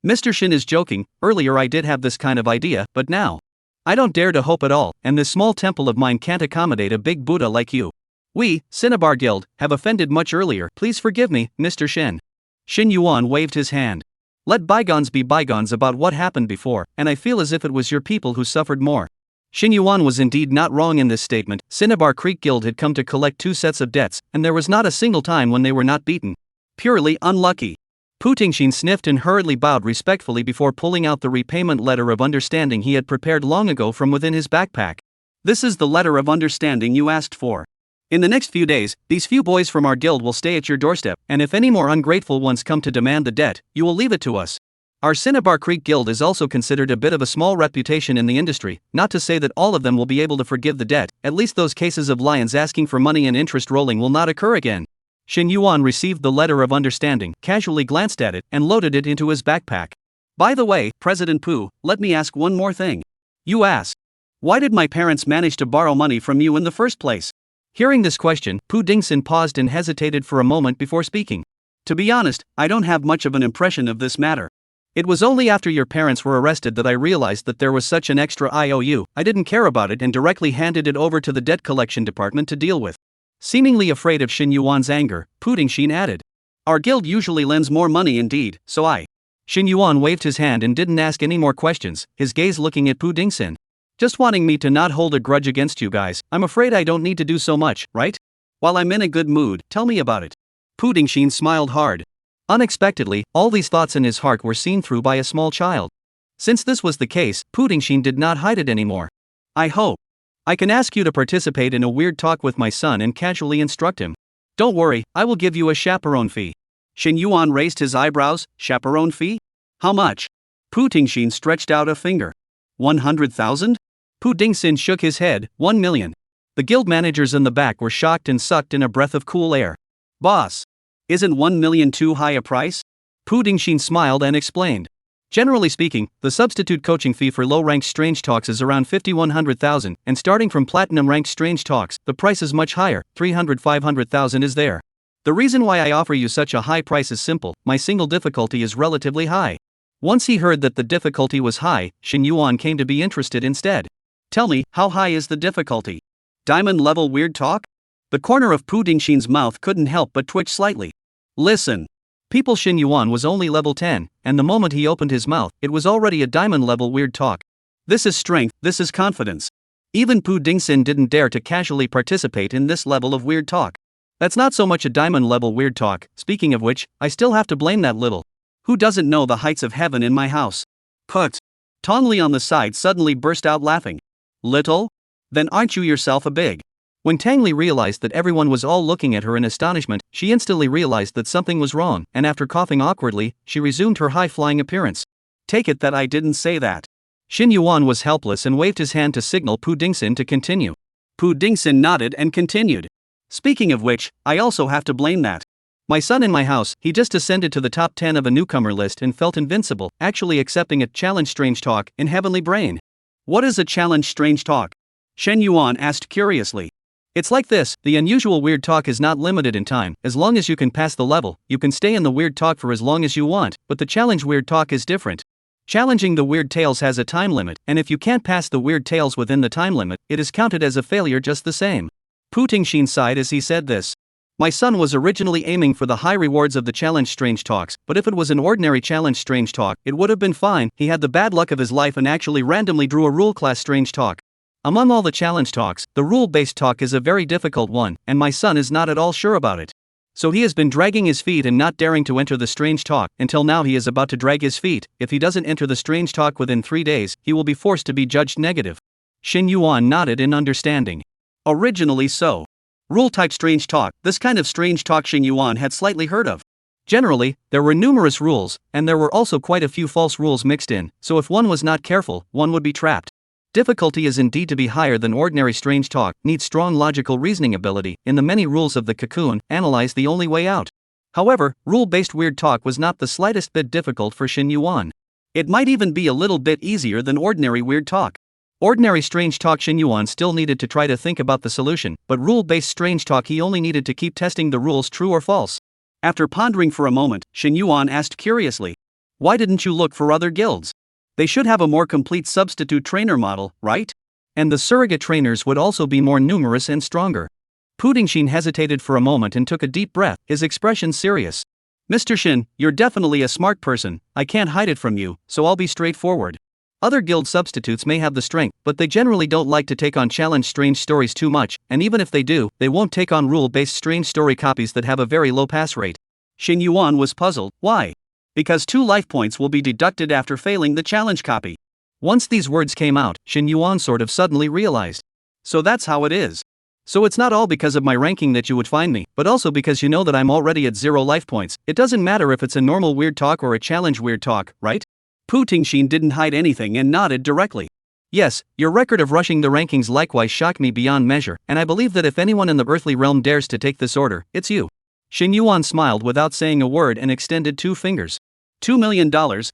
Mr. Shin is joking, earlier I did have this kind of idea, but now I don't dare to hope at all, and this small temple of mine can't accommodate a big Buddha like you. We, Cinnabar Guild, have offended much earlier, please forgive me, Mr. Shin. Shin Yuan waved his hand. Let bygones be bygones about what happened before, and I feel as if it was your people who suffered more. Shin Yuan was indeed not wrong in this statement. Cinnabar Creek Guild had come to collect 2 sets of debts, and there was not a single time when they were not beaten. Purely unlucky. Pudingshin sniffed and hurriedly bowed respectfully before pulling out the repayment letter of understanding he had prepared long ago from within his backpack. This is the letter of understanding you asked for. In the next few days, these few boys from our guild will stay at your doorstep, and if any more ungrateful ones come to demand the debt, you will leave it to us. Our Cinnabar Creek Guild is also considered a bit of a small reputation in the industry, not to say that all of them will be able to forgive the debt, at least those cases of lions asking for money and interest rolling will not occur again. Shin Yuan received the letter of understanding, casually glanced at it, and loaded it into his backpack. By the way, President Pu, let me ask one more thing. You ask, why did my parents manage to borrow money from you in the first place? Hearing this question, Pudingshin paused and hesitated for a moment before speaking. To be honest, I don't have much of an impression of this matter. It was only after your parents were arrested that I realized that there was such an extra IOU. I didn't care about it and directly handed it over to the debt collection department to deal with. Seemingly afraid of Shin Yuan's anger, Pudingshin added, our guild usually lends more money indeed, so I. Shin Yuan waved his hand and didn't ask any more questions, his gaze looking at Pudingshin. Just wanting me to not hold a grudge against you guys, I'm afraid I don't need to do so much, right? While I'm in a good mood, tell me about it. Pudingshin smiled hard. Unexpectedly, all these thoughts in his heart were seen through by a small child. Since this was the case, Pudingshin did not hide it anymore. I hope I can ask you to participate in a weird talk with my son and casually instruct him. Don't worry, I will give you a chaperone fee. Shin Yuan raised his eyebrows. Chaperone fee? How much? Pudingshin stretched out a finger. 100,000? Pudingshin shook his head. 1 million. The guild managers in the back were shocked and sucked in a breath of cool air. Boss, isn't 1 million too high a price? Pudingshin smiled and explained. Generally speaking, the substitute coaching fee for low-ranked strange talks is around 100,000, and starting from platinum-ranked strange talks, the price is much higher, 500,000 is there. The reason why I offer you such a high price is simple, my single difficulty is relatively high. Once he heard that the difficulty was high, Shin Yuan came to be interested instead. Tell me, how high is the difficulty? Diamond level weird talk? The corner of Pudingshin's mouth couldn't help but twitch slightly. Listen. People Shin Yuan was only level 10, and the moment he opened his mouth, it was already a diamond level weird talk. This is strength, this is confidence. Even Pudingshin didn't dare to casually participate in this level of weird talk. That's not so much a diamond level weird talk, speaking of which, I still have to blame that little. Who doesn't know the heights of heaven in my house? Put. Tongli on the side suddenly burst out laughing. Little? Then aren't you yourself a big? When Tangli realized that everyone was all looking at her in astonishment, she instantly realized that something was wrong, and after coughing awkwardly, she resumed her high-flying appearance. Take it that I didn't say that. Shin Yuan was helpless and waved his hand to signal Pudingshin to continue. Pudingshin nodded and continued. Speaking of which, I also have to blame that. My son in my house, he just ascended to the top 10 of a newcomer list and felt invincible, actually accepting a challenge strange talk in Heavenly Brain. What is a challenge strange talk? Shen Yuan asked curiously. It's like this, the unusual weird talk is not limited in time, as long as you can pass the level, you can stay in the weird talk for as long as you want, but the challenge weird talk is different. Challenging the weird tales has a time limit, and if you can't pass the weird tales within the time limit, it is counted as a failure just the same. Pudingshin sighed as he said this. My son was originally aiming for the high rewards of the challenge strange talks, but if it was an ordinary challenge strange talk, it would have been fine. He had the bad luck of his life and actually randomly drew a rule class strange talk. Among all the challenge talks, the rule-based talk is a very difficult one, and my son is not at all sure about it. So he has been dragging his feet and not daring to enter the strange talk until now he is about to drag his feet. If he doesn't enter the strange talk within 3 days, he will be forced to be judged negative. Shin Yuan nodded in understanding. Originally so. Rule-type strange talk, this kind of strange talk Shin Yuan had slightly heard of. Generally, there were numerous rules, and there were also quite a few false rules mixed in, so if one was not careful, one would be trapped. Difficulty is indeed to be higher than ordinary strange talk, needs strong logical reasoning ability. In the many rules of the cocoon, analyze the only way out. However, rule-based weird talk was not the slightest bit difficult for Shin Yuan. It might even be a little bit easier than ordinary weird talk. Ordinary strange talk Shin Yuan still needed to try to think about the solution, but rule-based strange talk he only needed to keep testing the rules true or false. After pondering for a moment, Shin Yuan asked curiously, "Why didn't you look for other guilds? They should have a more complete substitute trainer model, right? And the surrogate trainers would also be more numerous and stronger." Pu Dingxin hesitated for a moment and took a deep breath, his expression serious. "Mr. Shin, you're definitely a smart person, I can't hide it from you, so I'll be straightforward. Other guild substitutes may have the strength, but they generally don't like to take on challenge strange stories too much, and even if they do, they won't take on rule-based strange story copies that have a very low pass rate." Shin Yuan was puzzled. Why? Because 2 life points will be deducted after failing the challenge copy. Once these words came out, Shin Yuan sort of suddenly realized. So that's how it is. So it's not all because of my ranking that you would find me, but also because you know that I'm already at 0 life points. It doesn't matter if it's a normal weird talk or a challenge weird talk, right? Pu Dingxin didn't hide anything and nodded directly. Yes, your record of rushing the rankings likewise shocked me beyond measure, and I believe that if anyone in the earthly realm dares to take this order, it's you. Shin Yuan smiled without saying a word and extended 2 fingers. $2 million,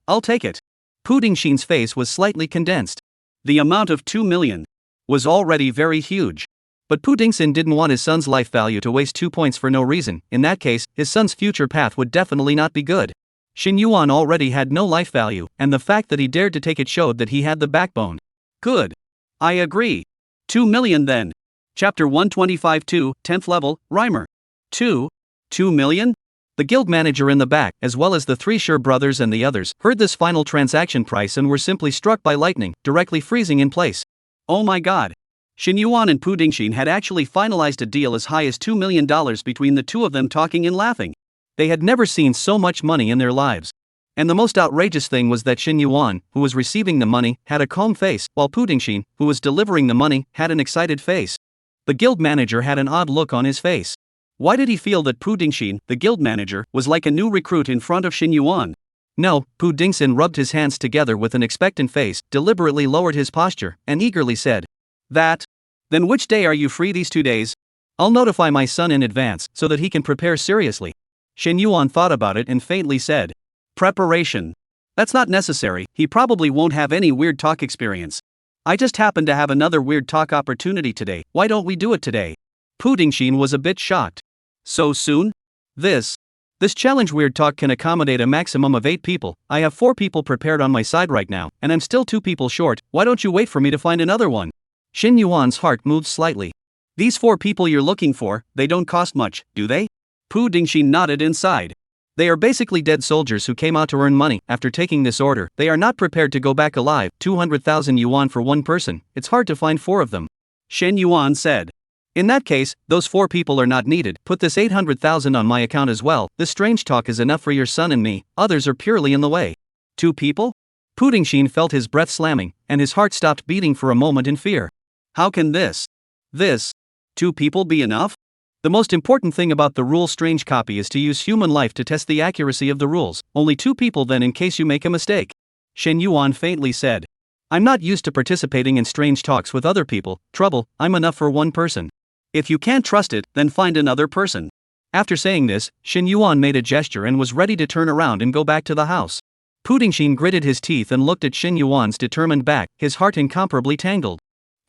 I'll take it. Pu Dingxin's face was slightly condensed. The amount of 2 million was already very huge. But Pu Dingxin didn't want his son's life value to waste 2 points for no reason. In that case, his son's future path would definitely not be good. Shin Yuan already had no life value, and the fact that he dared to take it showed that he had the backbone. Good. I agree. 2 million then. Chapter 125-2, 10th level, Rhymer. 2 million? The guild manager in the back, as well as the 3 Sure brothers and the others, heard this final transaction price and were simply struck by lightning, directly freezing in place. Oh my god. Shin Yuan and Pu Dingxin had actually finalized a deal as high as $2 million between the two of them, talking and laughing. They had never seen so much money in their lives. And the most outrageous thing was that Shin Yuan, who was receiving the money, had a calm face, while Pu Dingxin, who was delivering the money, had an excited face. The guild manager had an odd look on his face. Why did he feel that Pu Dingxin, the guild manager, was like a new recruit in front of Shin Yuan? No, Pu Dingxin rubbed his hands together with an expectant face, deliberately lowered his posture, and eagerly said, "That? Then which day are you free these 2 days? I'll notify my son in advance, so that he can prepare seriously." Shin Yuan thought about it and faintly said, "Preparation? That's not necessary, he probably won't have any weird talk experience. I just happen to have another weird talk opportunity today, why don't we do it today?" Pu Dingxin was a bit shocked. So soon? This challenge weird talk can accommodate a maximum of 8 people. I have 4 people prepared on my side right now, and I'm still 2 people short. Why don't you wait for me to find another one? Shin Yuan's heart moved slightly. These 4 people you're looking for, they don't cost much, do they? Pu Dingxin nodded inside. They are basically dead soldiers who came out to earn money. After taking this order, they are not prepared to go back alive. 200,000 yuan for one person. It's hard to find 4 of them. Shen Yuan said. In that case, those 4 people are not needed. Put this 800,000 on my account as well. This strange talk is enough for your son and me. Others are purely in the way. 2 people? Pu Dingxin felt his breath slamming, and his heart stopped beating for a moment in fear. How can this 2 people be enough? The most important thing about the rule strange copy is to use human life to test the accuracy of the rules. Only 2 people then in case you make a mistake. Shen Yuan faintly said. I'm not used to participating in strange talks with other people. Trouble, I'm enough for 1 person. If you can't trust it, then find another person. After saying this, Shen Yuan made a gesture and was ready to turn around and go back to the house. Pu Dingxin gritted his teeth and looked at Shen Yuan's determined back, his heart incomparably tangled.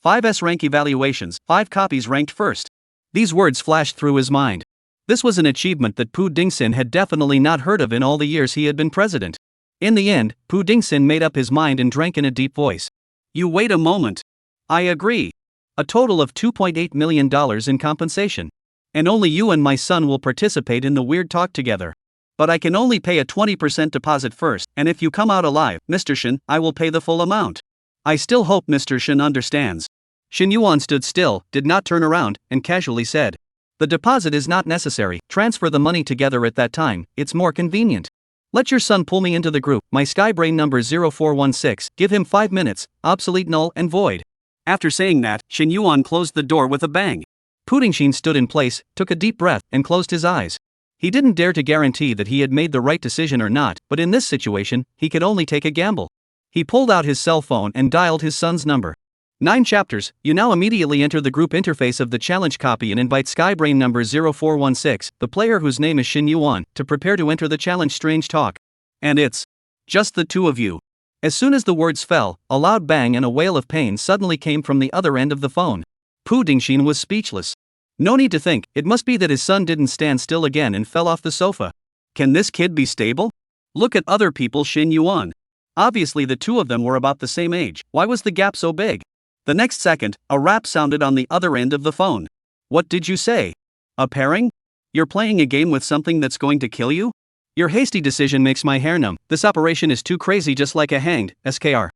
5S rank evaluations, 5 copies ranked first. These words flashed through his mind. This was an achievement that Pu Dingxin had definitely not heard of in all the years he had been president. In the end, Pu Dingxin made up his mind and drank in a deep voice. You wait a moment. I agree. A total of $2.8 million in compensation. And only you and my son will participate in the weird talk together. But I can only pay a 20% deposit first, and if you come out alive, Mr. Shin, I will pay the full amount. I still hope Mr. Shin understands. Shen Yuan stood still, did not turn around, and casually said. The deposit is not necessary, transfer the money together at that time, it's more convenient. Let your son pull me into the group, my Skybrain number 0416, give him 5 minutes, obsolete null and void. After saying that, Shin Yuan closed the door with a bang. Pudingshin stood in place, took a deep breath, and closed his eyes. He didn't dare to guarantee that he had made the right decision or not, but in this situation, he could only take a gamble. He pulled out his cell phone and dialed his son's number. 9 chapters, you now immediately enter the group interface of the challenge copy and invite Skybrain number 0416, the player whose name is Shin Yuan, to prepare to enter the challenge Strange Talk. And it's just the two of you. As soon as the words fell, a loud bang and a wail of pain suddenly came from the other end of the phone. Pudingshin was speechless. No need to think, it must be that his son didn't stand still again and fell off the sofa. Can this kid be stable? Look at other people Shin Yuan. Obviously the two of them were about the same age, why was the gap so big? The next second, a rap sounded on the other end of the phone. What did you say? A pairing? You're playing a game with something that's going to kill you? Your hasty decision makes my hair numb, this operation is too crazy just like a hanged, SKR.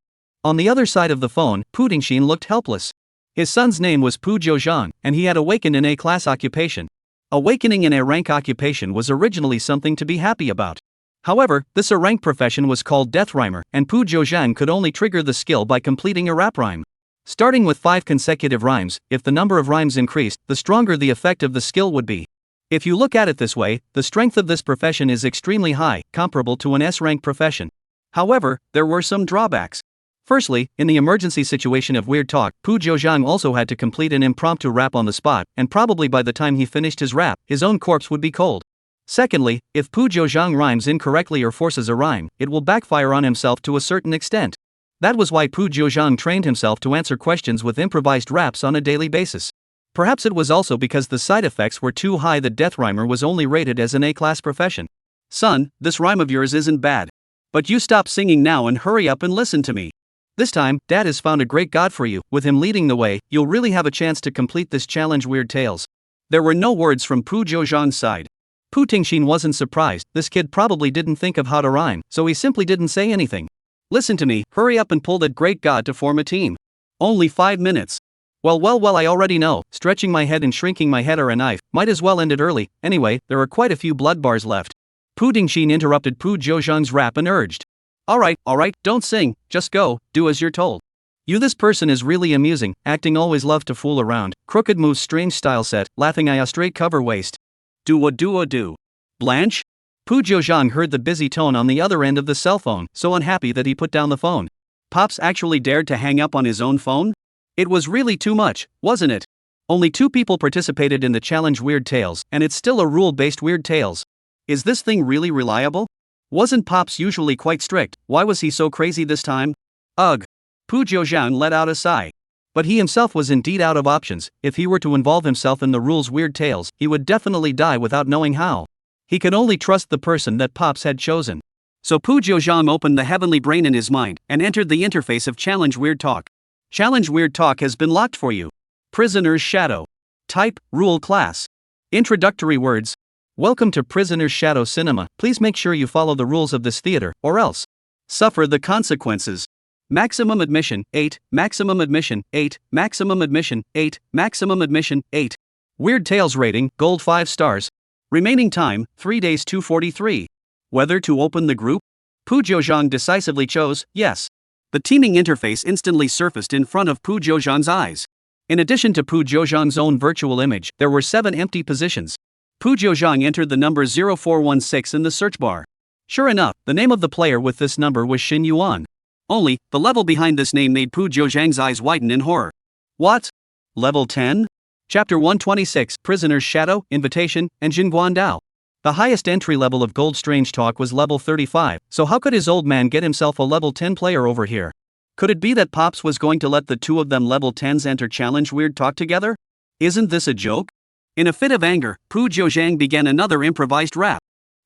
On the other side of the phone, Pudingshin looked helpless. His son's name was Pu Jiuzhang, and he had awakened in a class occupation. Awakening in a rank occupation was originally something to be happy about. However, this a rank profession was called Death Rhymer, and Pu Jiuzhang could only trigger the skill by completing a rap rhyme. Starting with 5 consecutive rhymes, if the number of rhymes increased, the stronger the effect of the skill would be. If you look at it this way, the strength of this profession is extremely high, comparable to an S-rank profession. However, there were some drawbacks. Firstly, in the emergency situation of Weird Talk, Pu Jiuzhang also had to complete an impromptu rap on the spot, and probably by the time he finished his rap, his own corpse would be cold. Secondly, if Pu Jiuzhang rhymes incorrectly or forces a rhyme, it will backfire on himself to a certain extent. That was why Pu Jiuzhang trained himself to answer questions with improvised raps on a daily basis. Perhaps it was also because the side effects were too high that Death Rhymer was only rated as an A-class profession. Son, this rhyme of yours isn't bad. But you stop singing now and hurry up and listen to me. This time, Dad has found a great god for you, with him leading the way, you'll really have a chance to complete this challenge Weird Tales. There were no words from Pu Jiuzhang's side. Pudingshin wasn't surprised, this kid probably didn't think of how to rhyme, so he simply didn't say anything. Listen to me, hurry up and pull that great god to form a team. Only 5 minutes. Well, I already know, stretching my head and shrinking my head are a knife, might as well end it early, anyway, there are quite a few blood bars left. Pudingshin interrupted Pu Jiuzhang's rap and urged. Alright, don't sing, just go, do as you're told. This person is really amusing, acting always love to fool around, crooked moves strange style set, laughing I straight cover waist. Do. Blanche? Pu Jiuzhang heard the busy tone on the other end of the cell phone, so unhappy that he put down the phone. Pops actually dared to hang up on his own phone? It was really too much, wasn't it? Only 2 people participated in the challenge Weird Tales, and it's still a rule-based Weird Tales. Is this thing really reliable? Wasn't Pops usually quite strict, why was he so crazy this time? Ugh. Pu Jiuzhang let out a sigh. But he himself was indeed out of options, if he were to involve himself in the rules Weird Tales, he would definitely die without knowing how. He could only trust the person that Pops had chosen. So Pu Jiuzhang opened the heavenly brain in his mind, and entered the interface of Challenge Weird Talk. Challenge Weird Talk has been locked for you. Prisoner's Shadow. Type, Rule Class. Introductory words. Welcome to Prisoner's Shadow Cinema, please make sure you follow the rules of this theater, or else suffer the consequences. Maximum admission, 8, maximum admission, 8, maximum admission, 8, maximum admission, 8. Weird Tales rating, gold 5 stars. Remaining time, 3 days 243. Whether to open the group? Pu Jiuzhang decisively chose, yes. The teaming interface instantly surfaced in front of Pu Jiuzhang's eyes. In addition to Pu Jiuzhang's own virtual image, there were 7 empty positions. Pu Jiuzhang entered the number 0416 in the search bar. Sure enough, the name of the player with this number was Shin Yuan. Only, the level behind this name made Pu Jiuzhang's eyes widen in horror. What? Level 10? Chapter 126, Prisoner's Shadow, Invitation, and Jin Guandao. The highest entry level of Gold Strange Talk was level 35, so how could his old man get himself a level 10 player over here? Could it be that Pops was going to let the 2 of them level 10s enter Challenge Weird Talk together? Isn't this a joke? In a fit of anger, Pu Jiuzhang began another improvised rap.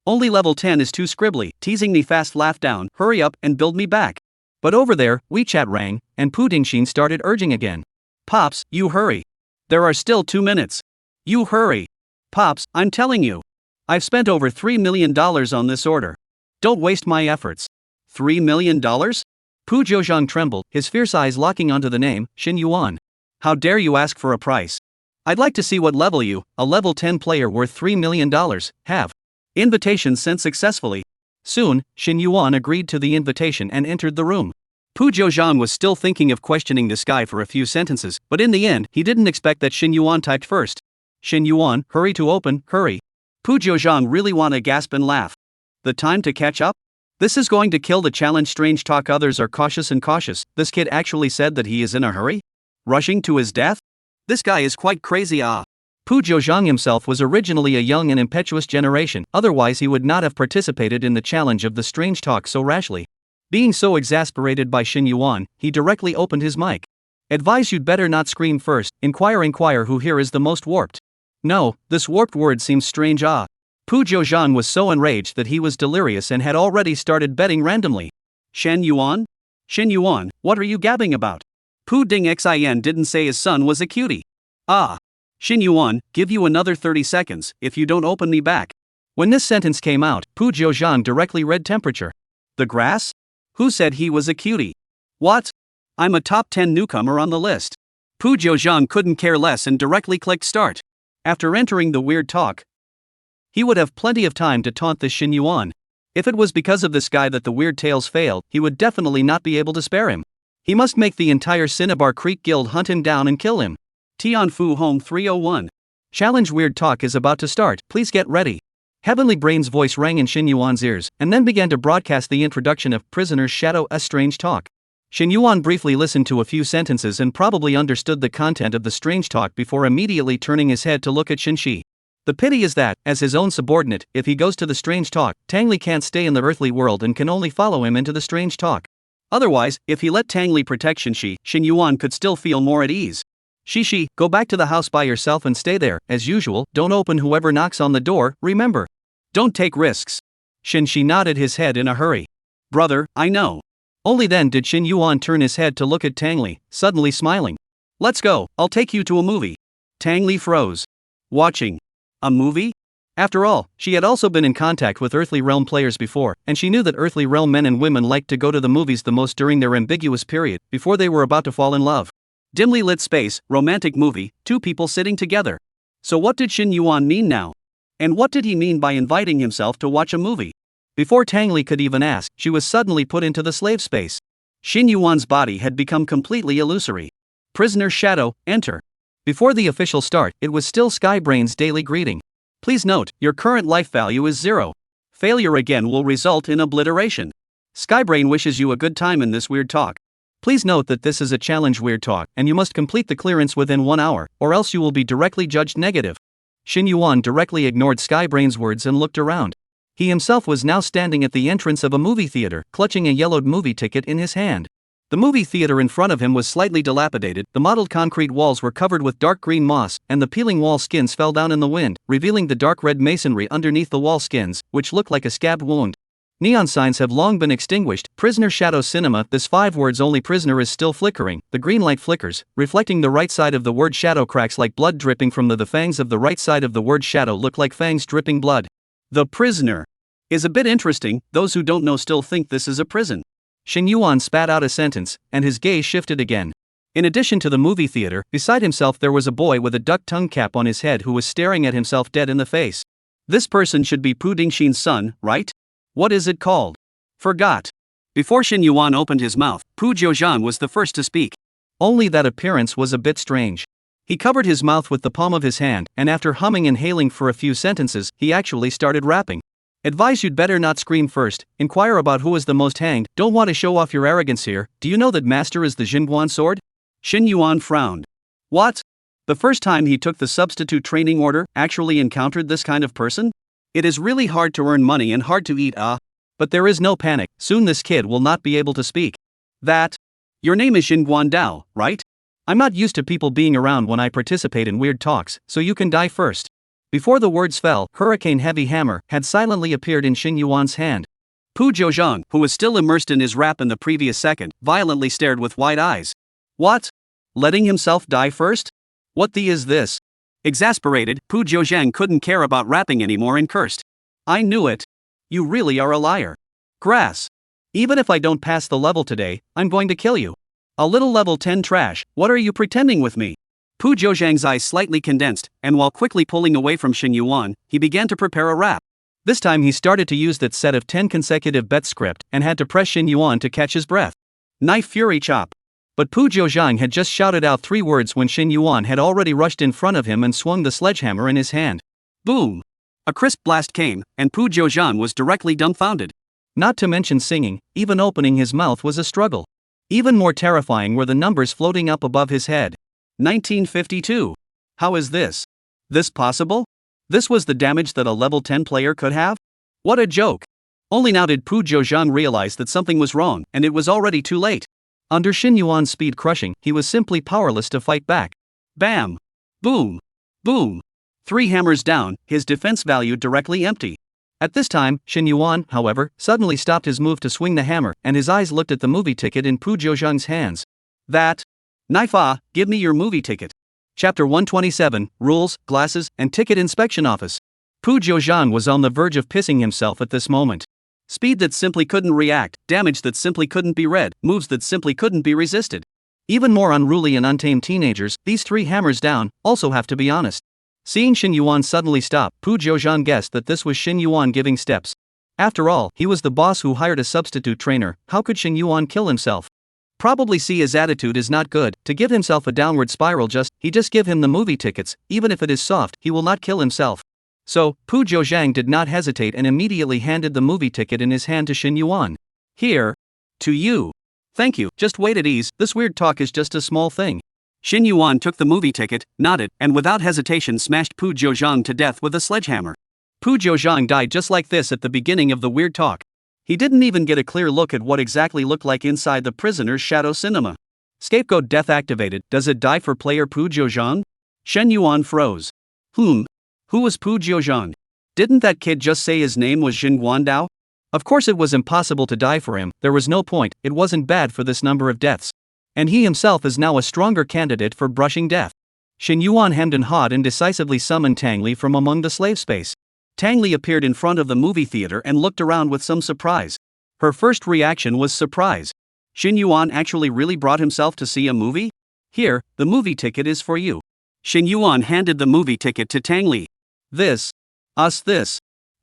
Only level 10 is too scribbly, teasing me fast, laugh down, hurry up and build me back. But over there, WeChat rang, and Pudingshin started urging again. Pops, you hurry. There are still 2 minutes. You hurry. Pops, I'm telling you. I've spent over $3 million on this order. Don't waste my efforts. $3 million? Pu Jiuzhang trembled, his fierce eyes locking onto the name, Shin Yuan. How dare you ask for a price? I'd like to see what level you, a level 10 player worth $3 million, have. Invitation sent successfully. Soon, Shin Yuan agreed to the invitation and entered the room. Pu Jiuzhang was still thinking of questioning this guy for a few sentences, but in the end, he didn't expect that Shin Yuan typed first. Shin Yuan, hurry to open, hurry. Pu Jiuzhang really wanna gasp and laugh. The time to catch up? This is going to kill the challenge. Strange talk. Others are cautious and cautious. This kid actually said that he is in a hurry? Rushing to his death? This guy is quite crazy. Pu Jiuzhang himself was originally a young and impetuous generation, otherwise he would not have participated in the challenge of the strange talk so rashly. Being so exasperated by Shin Yuan, he directly opened his mic. Advise you'd better not scream first, inquire who here is the most warped. No, this warped word seems strange. Pu Jiuzhang was so enraged that he was delirious and had already started betting randomly. Shen Yuan? Shin Yuan, what are you gabbing about? Pu Ding Xin didn't say his son was a cutie. Shin Yuan, give you another 30 seconds if you don't open me back. When this sentence came out, Pu Jiuzhang directly read temperature. The grass? Who said he was a cutie? What? I'm a top 10 newcomer on the list. Pu Jiuzhang couldn't care less and directly clicked start. After entering the weird talk, he would have plenty of time to taunt this Shin Yuan. If it was because of this guy that the weird tales failed, he would definitely not be able to spare him. He must make the entire Cinnabar Creek Guild hunt him down and kill him. Tianfu Home 301. Challenge Weird Talk is about to start, please get ready. Heavenly Brain's voice rang in Shin Yuan's ears, and then began to broadcast the introduction of Prisoner's Shadow, a strange talk. Shin Yuan briefly listened to a few sentences and probably understood the content of the strange talk before immediately turning his head to look at Shin Shi. The pity is that, as his own subordinate, if he goes to the strange talk, Tang Li can't stay in the earthly world and can only follow him into the strange talk. Otherwise, if he let Tang Li protect Shin Shi, Shin Yuan could still feel more at ease. Shi, go back to the house by yourself and stay there, as usual, don't open whoever knocks on the door, remember. Don't take risks. Shin Shi nodded his head in a hurry. Brother, I know. Only then did Shin Yuan turn his head to look at Tang Li, suddenly smiling. Let's go, I'll take you to a movie. Tang Li froze. Watching. A movie? After all, she had also been in contact with Earthly Realm players before, and she knew that Earthly Realm men and women liked to go to the movies the most during their ambiguous period, before they were about to fall in love. Dimly lit space, romantic movie, two people sitting together. So what did Shin Yuan mean now? And what did he mean by inviting himself to watch a movie? Before Tang Li could even ask, she was suddenly put into the slave space. Shin Yuan's body had become completely illusory. Prisoner's Shadow, enter. Before the official start, it was still Skybrain's daily greeting. Please note, your current life value is 0. Failure again will result in obliteration. Skybrain wishes you a good time in this weird talk. Please note that this is a challenge weird talk, and you must complete the clearance within 1 hour, or else you will be directly judged negative. Shin Yuan directly ignored Skybrain's words and looked around. He himself was now standing at the entrance of a movie theater, clutching a yellowed movie ticket in his hand. The movie theater in front of him was slightly dilapidated, the mottled concrete walls were covered with dark green moss, and the peeling wall skins fell down in the wind, revealing the dark red masonry underneath the wall skins, which looked like a scabbed wound. Neon signs have long been extinguished. Prisoner Shadow Cinema, this 5 words only prisoner is still flickering. The green light flickers, reflecting the right side of the word shadow cracks like blood dripping from the fangs of the right side of the word shadow look like fangs dripping blood. The prisoner is a bit interesting, those who don't know still think this is a prison. Shin Yuan spat out a sentence, and his gaze shifted again. In addition to the movie theater, beside himself there was a boy with a duck tongue cap on his head who was staring at himself dead in the face. This person should be Pu Dingxin's son, right? What is it called? Forgot. Before Shin Yuan opened his mouth, Pu Jiuzhang was the first to speak. Only that appearance was a bit strange. He covered his mouth with the palm of his hand, and after humming and hailing for a few sentences, he actually started rapping. Advise you'd better not scream first, inquire about who is the most hanged, don't want to show off your arrogance here, do you know that master is the Jingguan sword? Shin Yuan frowned. What? The first time he took the substitute training order, actually encountered this kind of person? It is really hard to earn money and hard to eat, But there is no panic, soon this kid will not be able to speak. That? Your name is Jingguan Dao, right? I'm not used to people being around when I participate in weird talks, so you can die first. Before the words fell, Hurricane Heavy Hammer had silently appeared in Shin Yuan's hand. Pu Jiuzhang, who was still immersed in his rap in the previous second, violently stared with wide eyes. What? Letting himself die first? What the is this? Exasperated, Pu Jiuzhang couldn't care about rapping anymore and cursed. I knew it. You really are a liar. Grass. Even if I don't pass the level today, I'm going to kill you. A little level 10 trash, what are you pretending with me? Pu Zhouzhang's eyes slightly condensed, and while quickly pulling away from Shin Yuan, he began to prepare a rap. This time he started to use that set of 10 consecutive bet script and had to press Shin Yuan to catch his breath. Knife Fury Chop. But Pu Zhouzhang had just shouted out 3 words when Shin Yuan had already rushed in front of him and swung the sledgehammer in his hand. Boom! A crisp blast came, and Pu Zhouzhang was directly dumbfounded. Not to mention singing, even opening his mouth was a struggle. Even more terrifying were the numbers floating up above his head. 1952. How is this? This possible? This was the damage that a level 10 player could have? What a joke! Only now did Pu Zhouzhang realize that something was wrong, and it was already too late. Under Shin Yuan's speed crushing, he was simply powerless to fight back. Bam! Boom! Boom! 3 hammers down, his defense value directly empty. At this time, Shin Yuan, however, suddenly stopped his move to swing the hammer, and his eyes looked at the movie ticket in Pu Zhouzhang's hands. That. Knife give me your movie ticket. Chapter 127, Rules, Glasses, and Ticket Inspection Office. Pu Zhouzhang was on the verge of pissing himself at this moment. Speed that simply couldn't react, damage that simply couldn't be read, moves that simply couldn't be resisted. Even more unruly and untamed teenagers, these 3 hammers down, also have to be honest. Seeing Shin Yuan suddenly stop, Pu Zhouzhang guessed that this was Shin Yuan giving steps. After all, he was the boss who hired a substitute trainer. How could Shin Yuan kill himself? Probably see his attitude is not good, to give himself a downward spiral he just give him the movie tickets, even if it is soft, he will not kill himself. So, Pu Zhouzhang did not hesitate and immediately handed the movie ticket in his hand to Shin Yuan. Here. To you. Thank you, just wait at ease, this weird talk is just a small thing. Shin Yuan took the movie ticket, nodded, and without hesitation smashed Pu Zhouzhang to death with a sledgehammer. Pu Zhouzhang died just like this at the beginning of the weird talk. He didn't even get a clear look at what exactly looked like inside the prisoner's shadow cinema. Scapegoat death activated. Does it die for player Pu Zhouzhang? Shen Yuan froze. Who was Pu Zhouzhang? Didn't that kid just say his name was Jin Guandao? Of course it was impossible to die for him, there was no point, it wasn't bad for this number of deaths. And he himself is now a stronger candidate for brushing death. Shin Yuan hemmed and hawed and decisively summoned Tang Li from among the slave space. Tang Li appeared in front of the movie theater and looked around with some surprise. Her first reaction was surprise. Shin Yuan actually really brought himself to see a movie? Here, the movie ticket is for you. Shin Yuan handed the movie ticket to Tang Li. This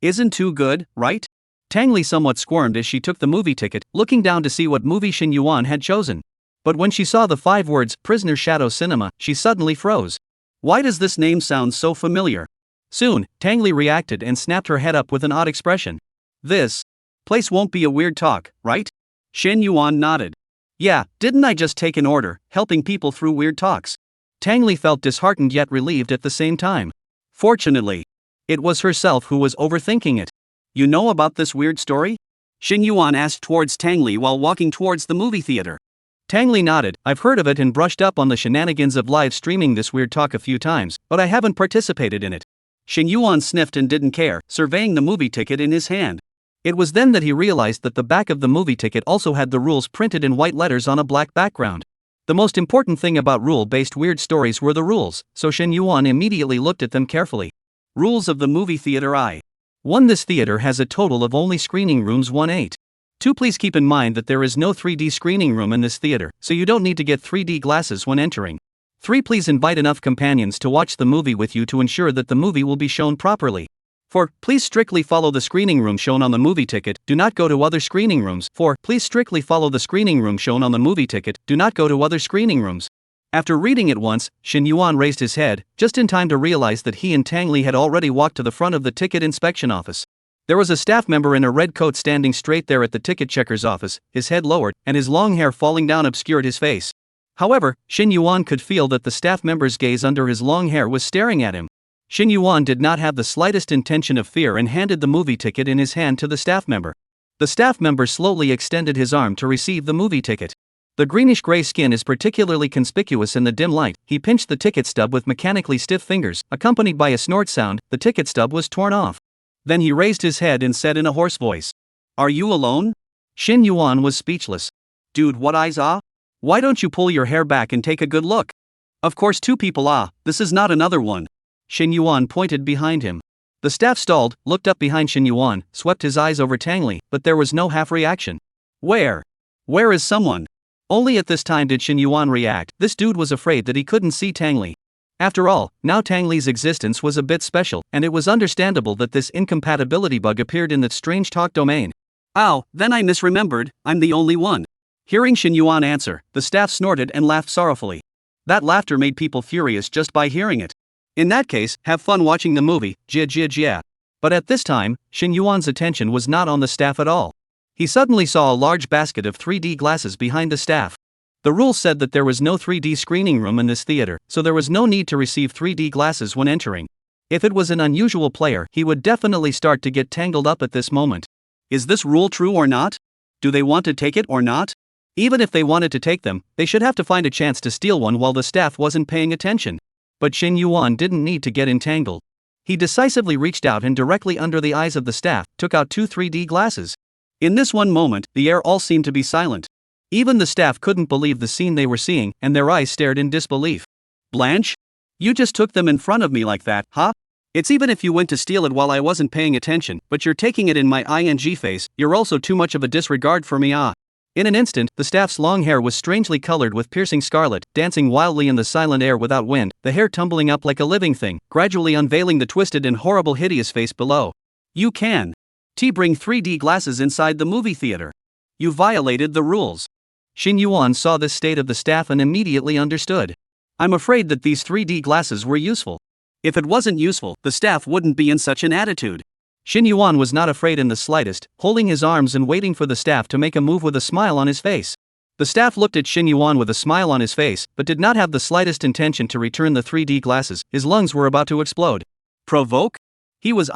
isn't too good, right? Tang Li somewhat squirmed as she took the movie ticket, looking down to see what movie Shin Yuan had chosen. But when she saw the 5 words, Prisoner Shadow Cinema, she suddenly froze. Why does this name sound so familiar? Soon, Tang Li reacted and snapped her head up with an odd expression. This place won't be a weird talk, right? Shin Yuan nodded. Yeah, didn't I just take an order, helping people through weird talks? Tang Li felt disheartened yet relieved at the same time. Fortunately, it was herself who was overthinking it. You know about this weird story? Shin Yuan asked towards Tang Li while walking towards the movie theater. Tang Li nodded. I've heard of it and brushed up on the shenanigans of live streaming this weird talk a few times, but I haven't participated in it. Shin Yuan sniffed and didn't care, surveying the movie ticket in his hand. It was then that he realized that the back of the movie ticket also had the rules printed in white letters on a black background. The most important thing about rule-based weird stories were the rules, so Shin Yuan immediately looked at them carefully. Rules of the movie theater I. 1. This theater has a total of only screening rooms 1-8. 2. Please keep in mind that there is no 3D screening room in this theater, so you don't need to get 3D glasses when entering. 3. Please invite enough companions to watch the movie with you to ensure that the movie will be shown properly. 4. Please strictly follow the screening room shown on the movie ticket, do not go to other screening rooms. 4. Please strictly follow the screening room shown on the movie ticket, do not go to other screening rooms. After reading it once, Shin Yuan raised his head, just in time to realize that he and Tang Li had already walked to the front of the ticket inspection office. There was a staff member in a red coat standing straight there at the ticket checker's office, his head lowered, and his long hair falling down obscured his face. However, Shin Yuan could feel that the staff member's gaze under his long hair was staring at him. Shin Yuan did not have the slightest intention of fear and handed the movie ticket in his hand to the staff member. The staff member slowly extended his arm to receive the movie ticket. The greenish-gray skin is particularly conspicuous in the dim light. He pinched the ticket stub with mechanically stiff fingers, accompanied by a snort sound. The ticket stub was torn off. Then he raised his head and said in a hoarse voice, "Are you alone?" Shin Yuan was speechless. "Dude, what eyes ah? Why don't you pull your hair back and take a good look?" "Of course 2 people ah, this is not another one." Shin Yuan pointed behind him. The staff stalled, looked up behind Shin Yuan, swept his eyes over Tang Li, but there was no half reaction. Where is someone? Only at this time did Shin Yuan react. This dude was afraid that he couldn't see Tang Li. After all, now Tang Li's existence was a bit special, and it was understandable that this incompatibility bug appeared in that strange talk domain. Ow, then I misremembered, I'm the only one. Hearing Shin Yuan answer, the staff snorted and laughed sorrowfully. That laughter made people furious just by hearing it. In that case, have fun watching the movie, jia jia jia. But at this time, Shin Yuan's attention was not on the staff at all. He suddenly saw a large basket of 3D glasses behind the staff. The rule said that there was no 3D screening room in this theater, so there was no need to receive 3D glasses when entering. If it was an unusual player, he would definitely start to get tangled up at this moment. Is this rule true or not? Do they want to take it or not? Even if they wanted to take them, they should have to find a chance to steal one while the staff wasn't paying attention. But Shin Yuan didn't need to get entangled. He decisively reached out and directly under the eyes of the staff, took out 2 3D glasses. In this one moment, the air all seemed to be silent. Even the staff couldn't believe the scene they were seeing, and their eyes stared in disbelief. Blanche? You just took them in front of me like that, huh? It's even if you went to steal it while I wasn't paying attention, but you're taking it in my ing face, you're also too much of a disregard for me, ah. In an instant, the staff's long hair was strangely colored with piercing scarlet, dancing wildly in the silent air without wind, the hair tumbling up like a living thing, gradually unveiling the twisted and horrible hideous face below. You can bring 3D glasses inside the movie theater. You violated the rules. Shin Yuan saw this state of the staff and immediately understood. I'm afraid that these 3D glasses were useful. If it wasn't useful, the staff wouldn't be in such an attitude. Shin Yuan was not afraid in the slightest, holding his arms and waiting for the staff to make a move with a smile on his face. The staff looked at Shin Yuan with a smile on his face, but did not have the slightest intention to return the 3D glasses. His lungs were about to explode. Provoke? He was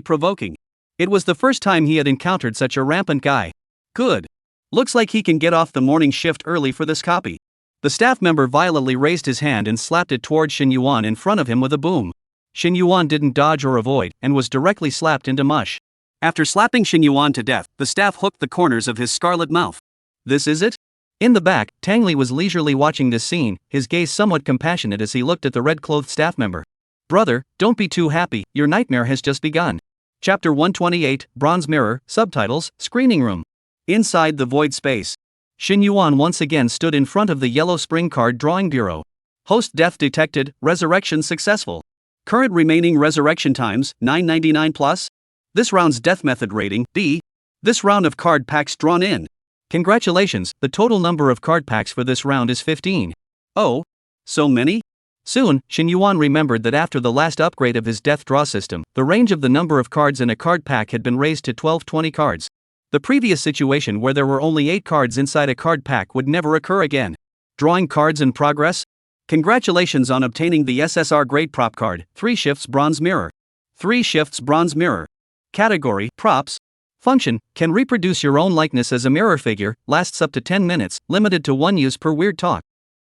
provoking. It was the first time he had encountered such a rampant guy. Good. Looks like he can get off the morning shift early for this copy. The staff member violently raised his hand and slapped it toward Shin Yuan in front of him with a boom. Shin Yuan didn't dodge or avoid, and was directly slapped into mush. After slapping Shin Yuan to death, the staff hooked the corners of his scarlet mouth. This is it? In the back, Tang Li was leisurely watching this scene, his gaze somewhat compassionate as he looked at the red-clothed staff member. Brother, don't be too happy, your nightmare has just begun. Chapter 128, Bronze Mirror, Subtitles, Screening Room. Inside the void space, Shin Yuan once again stood in front of the yellow spring card drawing bureau. Host death detected, resurrection successful. Current remaining resurrection times, 999 plus. This round's death method rating, D. This round of card packs drawn in. Congratulations, the total number of card packs for this round is 15. Oh? So many? Soon, Shin Yuan remembered that after the last upgrade of his death draw system, the range of the number of cards in a card pack had been raised to 12-20 cards. The previous situation where there were only 8 cards inside a card pack would never occur again. Drawing cards in progress? Congratulations on obtaining the SSR grade prop card, 3 shifts bronze mirror. 3 shifts bronze mirror. Category, props. Function, can reproduce your own likeness as a mirror figure, lasts up to 10 minutes, limited to 1 use per weird talk.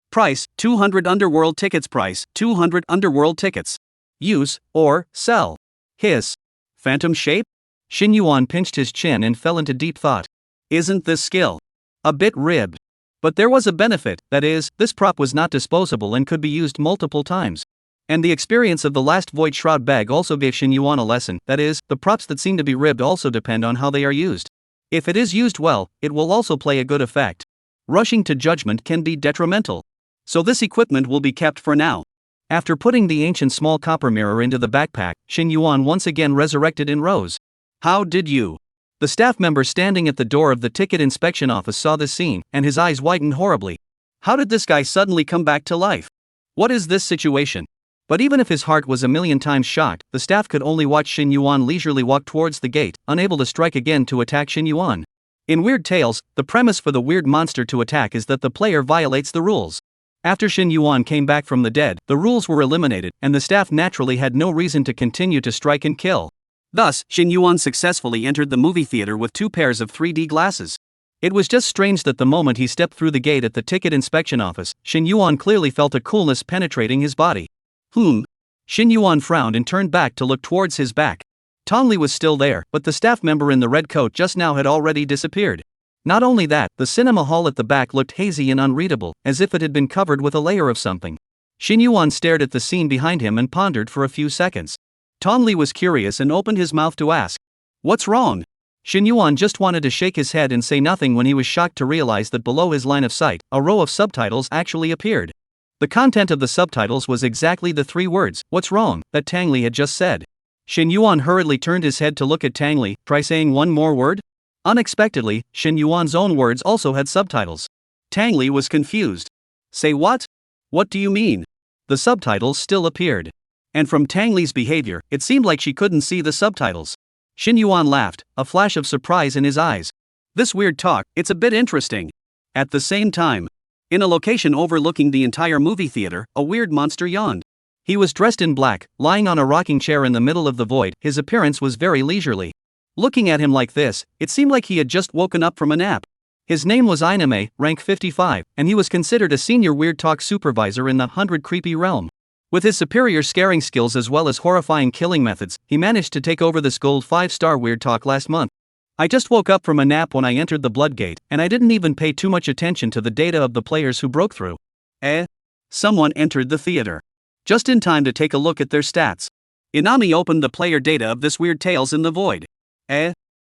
Price, 200 underworld tickets. Price, 200 underworld tickets. Use, or, sell. Hiss. Phantom shape? Shin Yuan pinched his chin and fell into deep thought. Isn't this skill a bit ribbed? But there was a benefit, that is, this prop was not disposable and could be used multiple times. And the experience of the last Void Shroud bag also gave Shin Yuan a lesson, that is, the props that seem to be ribbed also depend on how they are used. If it is used well, it will also play a good effect. Rushing to judgment can be detrimental. So this equipment will be kept for now. After putting the ancient small copper mirror into the backpack, Shin Yuan once again resurrected in rows. How did you? The staff member standing at the door of the ticket inspection office saw this scene, and his eyes widened horribly. How did this guy suddenly come back to life? What is this situation? But even if his heart was a million times shocked, the staff could only watch Shin Yuan leisurely walk towards the gate, unable to strike again to attack Shin Yuan. In Weird Tales, the premise for the weird monster to attack is that the player violates the rules. After Shin Yuan came back from the dead, the rules were eliminated, and the staff naturally had no reason to continue to strike and kill. Thus, Shin Yuan successfully entered the movie theater with 2 pairs of 3D glasses. It was just strange that the moment he stepped through the gate at the ticket inspection office, Shin Yuan clearly felt a coolness penetrating his body. Shin Yuan frowned and turned back to look towards his back. Tong Li was still there, but the staff member in the red coat just now had already disappeared. Not only that, the cinema hall at the back looked hazy and unreadable, as if it had been covered with a layer of something. Shin Yuan stared at the scene behind him and pondered for a few seconds. Tong Li was curious and opened his mouth to ask, "What's wrong?" Shin Yuan just wanted to shake his head and say nothing when he was shocked to realize that below his line of sight, a row of subtitles actually appeared. The content of the subtitles was exactly the 3 words, "What's wrong?" that Tang Li had just said. Shin Yuan hurriedly turned his head to look at Tang Li. "Try saying one more word?" Unexpectedly, Shin Yuan's own words also had subtitles. Tang Li was confused. "Say what? What do you mean?" The subtitles still appeared. And from Tang Li's behavior, it seemed like she couldn't see the subtitles. Shin Yuan laughed, a flash of surprise in his eyes. "This weird talk, it's a bit interesting." At the same time, in a location overlooking the entire movie theater, a weird monster yawned. He was dressed in black, lying on a rocking chair in the middle of the void. His appearance was very leisurely. Looking at him like this, it seemed like he had just woken up from a nap. His name was Anime, rank 55, and he was considered a senior weird talk supervisor in the 100 Creepy realm. With his superior scaring skills as well as horrifying killing methods, he managed to take over this gold 5-star weird talk last month. "I just woke up from a nap when I entered the blood gate, and I didn't even pay too much attention to the data of the players who broke through." Someone entered the theater. Just in time to take a look at their stats. Inami opened the player data of this weird Tales in the Void.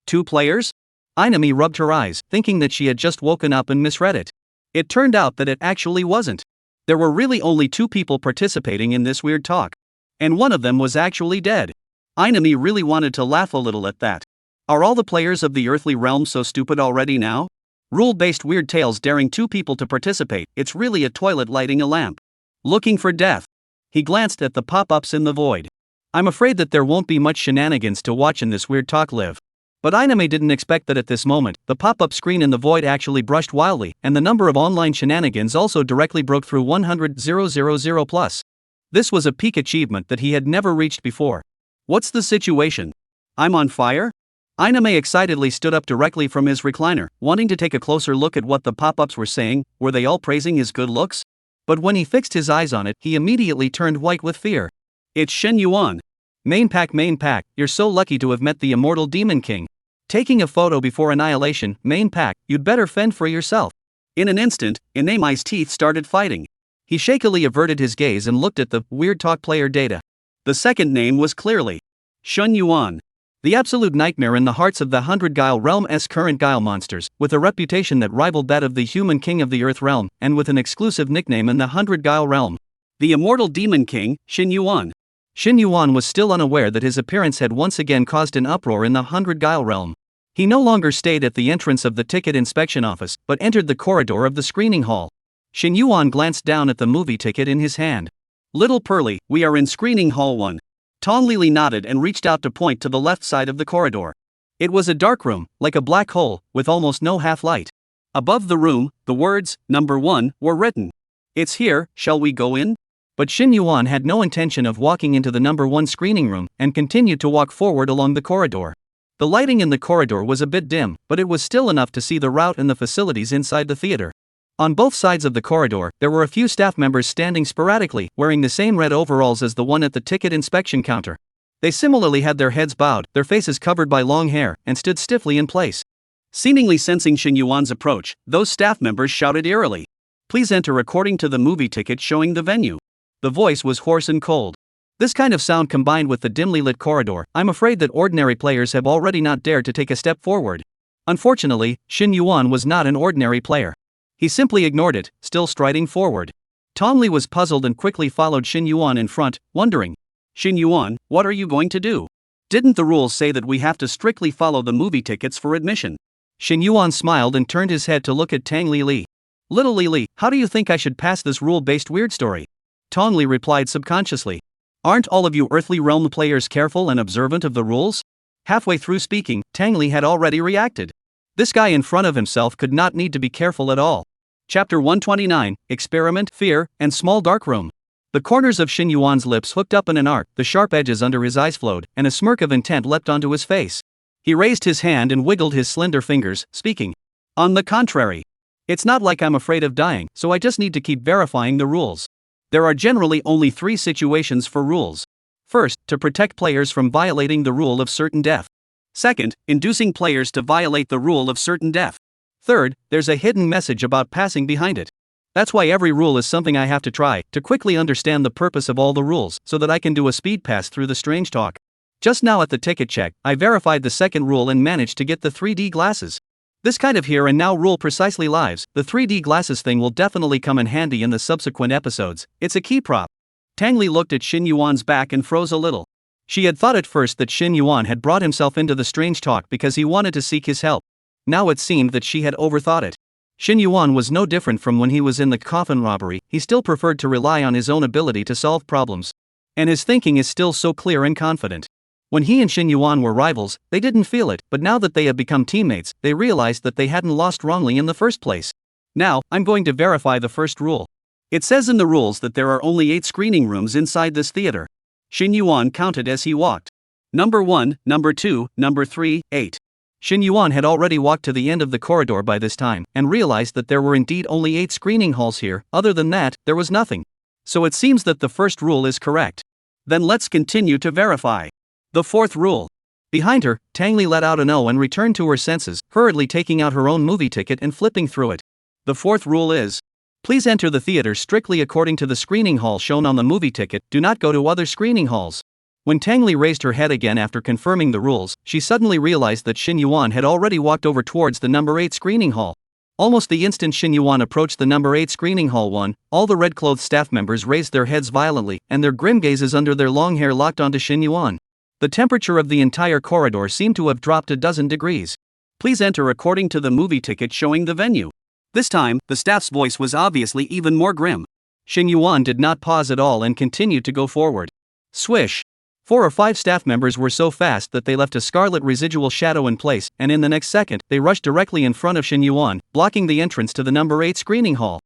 2 players? Inami rubbed her eyes, thinking that she had just woken up and misread it. It turned out that it actually wasn't. There were really only 2 people participating in this weird talk. And one of them was actually dead. Inami really wanted to laugh a little at that. Are all the players of the earthly realm so stupid already now? Rule-based weird tales daring 2 people to participate, it's really a toilet lighting a lamp. Looking for death. He glanced at the pop-ups in the void. "I'm afraid that there won't be much shenanigans to watch in this weird talk live." But Inami didn't expect that at this moment, the pop-up screen in the void actually brushed wildly, and the number of online shenanigans also directly broke through 100,000 plus. This was a peak achievement that he had never reached before. "What's the situation? I'm on fire?" Inami excitedly stood up directly from his recliner, wanting to take a closer look at what the pop-ups were saying. Were they all praising his good looks? But when he fixed his eyes on it, he immediately turned white with fear. "It's Shin Yuan. Main pack, you're so lucky to have met the immortal Demon King. Taking a photo before annihilation, main pack, you'd better fend for yourself." In an instant, Inami's teeth started fighting. He shakily averted his gaze and looked at the weird talk player data. The second name was clearly Shun Yuan. The absolute nightmare in the hearts of the 100 Guile realm's current Guile monsters, with a reputation that rivaled that of the human king of the Earth realm, and with an exclusive nickname in the 100 Guile realm. The immortal demon king, Shin Yuan. Shin Yuan was still unaware that his appearance had once again caused an uproar in the 100 Guile realm. He no longer stayed at the entrance of the ticket inspection office, but entered the corridor of the screening hall. Shin Yuan glanced down at the movie ticket in his hand. "Little Pearly, we are in screening hall 1. Tong Lili nodded and reached out to point to the left side of the corridor. It was a dark room, like a black hole, with almost no half-light. Above the room, the words, "Number 1, were written. "It's here, shall we go in?" But Shin Yuan had no intention of walking into the number 1 screening room, and continued to walk forward along the corridor. The lighting in the corridor was a bit dim, but it was still enough to see the route and the facilities inside the theater. On both sides of the corridor, there were a few staff members standing sporadically, wearing the same red overalls as the one at the ticket inspection counter. They similarly had their heads bowed, their faces covered by long hair, and stood stiffly in place. Seemingly sensing Shin Yuan's approach, those staff members shouted eerily, "Please enter according to the movie ticket showing the venue." The voice was hoarse and cold. This kind of sound combined with the dimly lit corridor, I'm afraid that ordinary players have already not dared to take a step forward. Unfortunately, Shin Yuan was not an ordinary player. He simply ignored it, still striding forward. Tong Li was puzzled and quickly followed Shin Yuan in front, wondering, "Shin Yuan, what are you going to do? Didn't the rules say that we have to strictly follow the movie tickets for admission?" Shin Yuan smiled and turned his head to look at Tang Li. "Little Li, how do you think I should pass this rule-based weird story?" Tong Li replied subconsciously. "Aren't all of you earthly realm players careful and observant of the rules?" Halfway through speaking, Tang Li had already reacted. This guy in front of himself could not need to be careful at all. Chapter 129, Experiment, Fear, and Small Dark Room. The corners of Shin Yuan's lips hooked up in an arc, the sharp edges under his eyes flowed, and a smirk of intent leapt onto his face. He raised his hand and wiggled his slender fingers, speaking. "On the contrary. It's not like I'm afraid of dying, so I just need to keep verifying the rules. There are generally only 3 situations for rules. First, to protect players from violating the rule of certain death. Second, inducing players to violate the rule of certain death. Third, there's a hidden message about passing behind it. That's why every rule is something I have to try, to quickly understand the purpose of all the rules, so that I can do a speed pass through the strange talk. Just now at the ticket check, I verified the second rule and managed to get the 3D glasses. This kind of here and now rule precisely lives. The 3D glasses thing will definitely come in handy in the subsequent episodes. It's a key prop. Tang Li looked at Xin Yuan's back and froze a little. She had thought at first that Xin Yuan had brought himself into the strange talk because he wanted to seek his help. Now it seemed that she had overthought it. Xin Yuan was no different from when he was in the coffin robbery. He still preferred to rely on his own ability to solve problems. And his thinking is still so clear and confident. When he and Xin Yuan were rivals, they didn't feel it, but now that they have become teammates, they realized that they hadn't lost wrongly in the first place. Now, I'm going to verify the first rule. It says in the rules that there are only 8 screening rooms inside this theater. Xin Yuan counted as he walked. Number 1, number 2, number 3, 8. Xin Yuan had already walked to the end of the corridor by this time, and realized that there were indeed only 8 screening halls here. Other than that, there was nothing. So it seems that the first rule is correct. Then let's continue to verify. The fourth rule. Behind her, Tang Li let out an "oh" and returned to her senses, hurriedly taking out her own movie ticket and flipping through it. The fourth rule is: please enter the theater strictly according to the screening hall shown on the movie ticket, do not go to other screening halls. When Tang Li raised her head again after confirming the rules, she suddenly realized that Xin Yuan had already walked over towards the number 8 screening hall. Almost the instant Xin Yuan approached the number 8 screening hall 1, all the red-clothed staff members raised their heads violently, and their grim gazes under their long hair locked onto Xin Yuan. The temperature of the entire corridor seemed to have dropped a dozen degrees. Please enter according to the movie ticket showing the venue. This time, the staff's voice was obviously even more grim. Xin Yuan did not pause at all and continued to go forward. Swish! 4 or 5 staff members were so fast that they left a scarlet residual shadow in place, and in the next second, they rushed directly in front of Xin Yuan, blocking the entrance to the number 8 screening hall.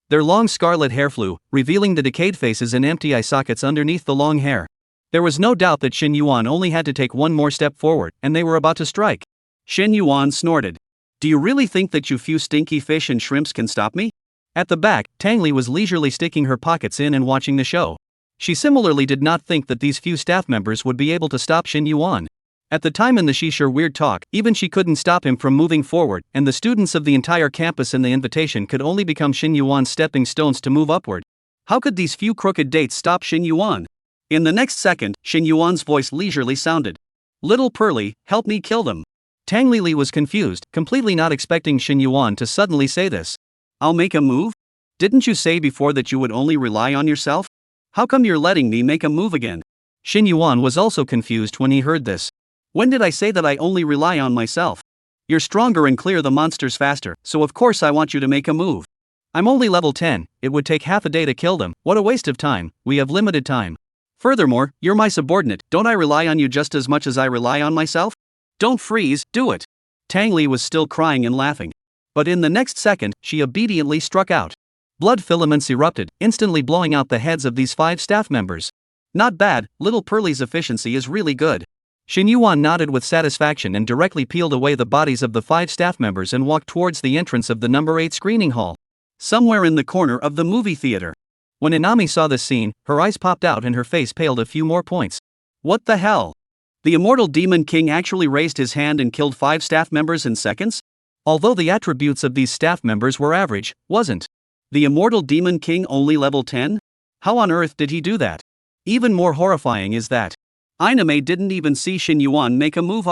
Their long scarlet hair flew, revealing the decayed faces and empty eye sockets underneath the long hair. There was no doubt that Xin Yuan only had to take one more step forward, and they were about to strike. Xin Yuan snorted. Do you really think that you few stinky fish and shrimps can stop me? At the back, Tang Li was leisurely sticking her pockets in and watching the show. She similarly did not think that these few staff members would be able to stop Xin Yuan. At the time in the Shisher weird talk, even she couldn't stop him from moving forward, and the students of the entire campus in the invitation could only become Xin Yuan's stepping stones to move upward. How could these few crooked dates stop Xin Yuan? In the next second, Xin Yuan's voice leisurely sounded. Little Pearly, help me kill them. Tang Li was confused, completely not expecting Xin Yuan to suddenly say this. I'll make a move? Didn't you say before that you would only rely on yourself? How come you're letting me make a move again? Xin Yuan was also confused when he heard this. When did I say that I only rely on myself? You're stronger and clear the monsters faster, so of course I want you to make a move. I'm only level 10, it would take half a day to kill them, what a waste of time, we have limited time. Furthermore, you're my subordinate, don't I rely on you just as much as I rely on myself? Don't freeze, do it. Tang Li was still crying and laughing. But in the next second, she obediently struck out. Blood filaments erupted, instantly blowing out the heads of these 5 staff members. Not bad, Little Pearly's efficiency is really good. Xin Yuan nodded with satisfaction and directly peeled away the bodies of the 5 staff members and walked towards the entrance of the number 8 screening hall. Somewhere in the corner of the movie theater. When Inami saw this scene, her eyes popped out and her face paled a few more points. What the hell? The immortal Demon King actually raised his hand and killed 5 staff members in seconds? Although the attributes of these staff members were average, wasn't the immortal Demon King only level 10? How on earth did he do that? Even more horrifying is that Iname didn't even see Xin Yuan make a move.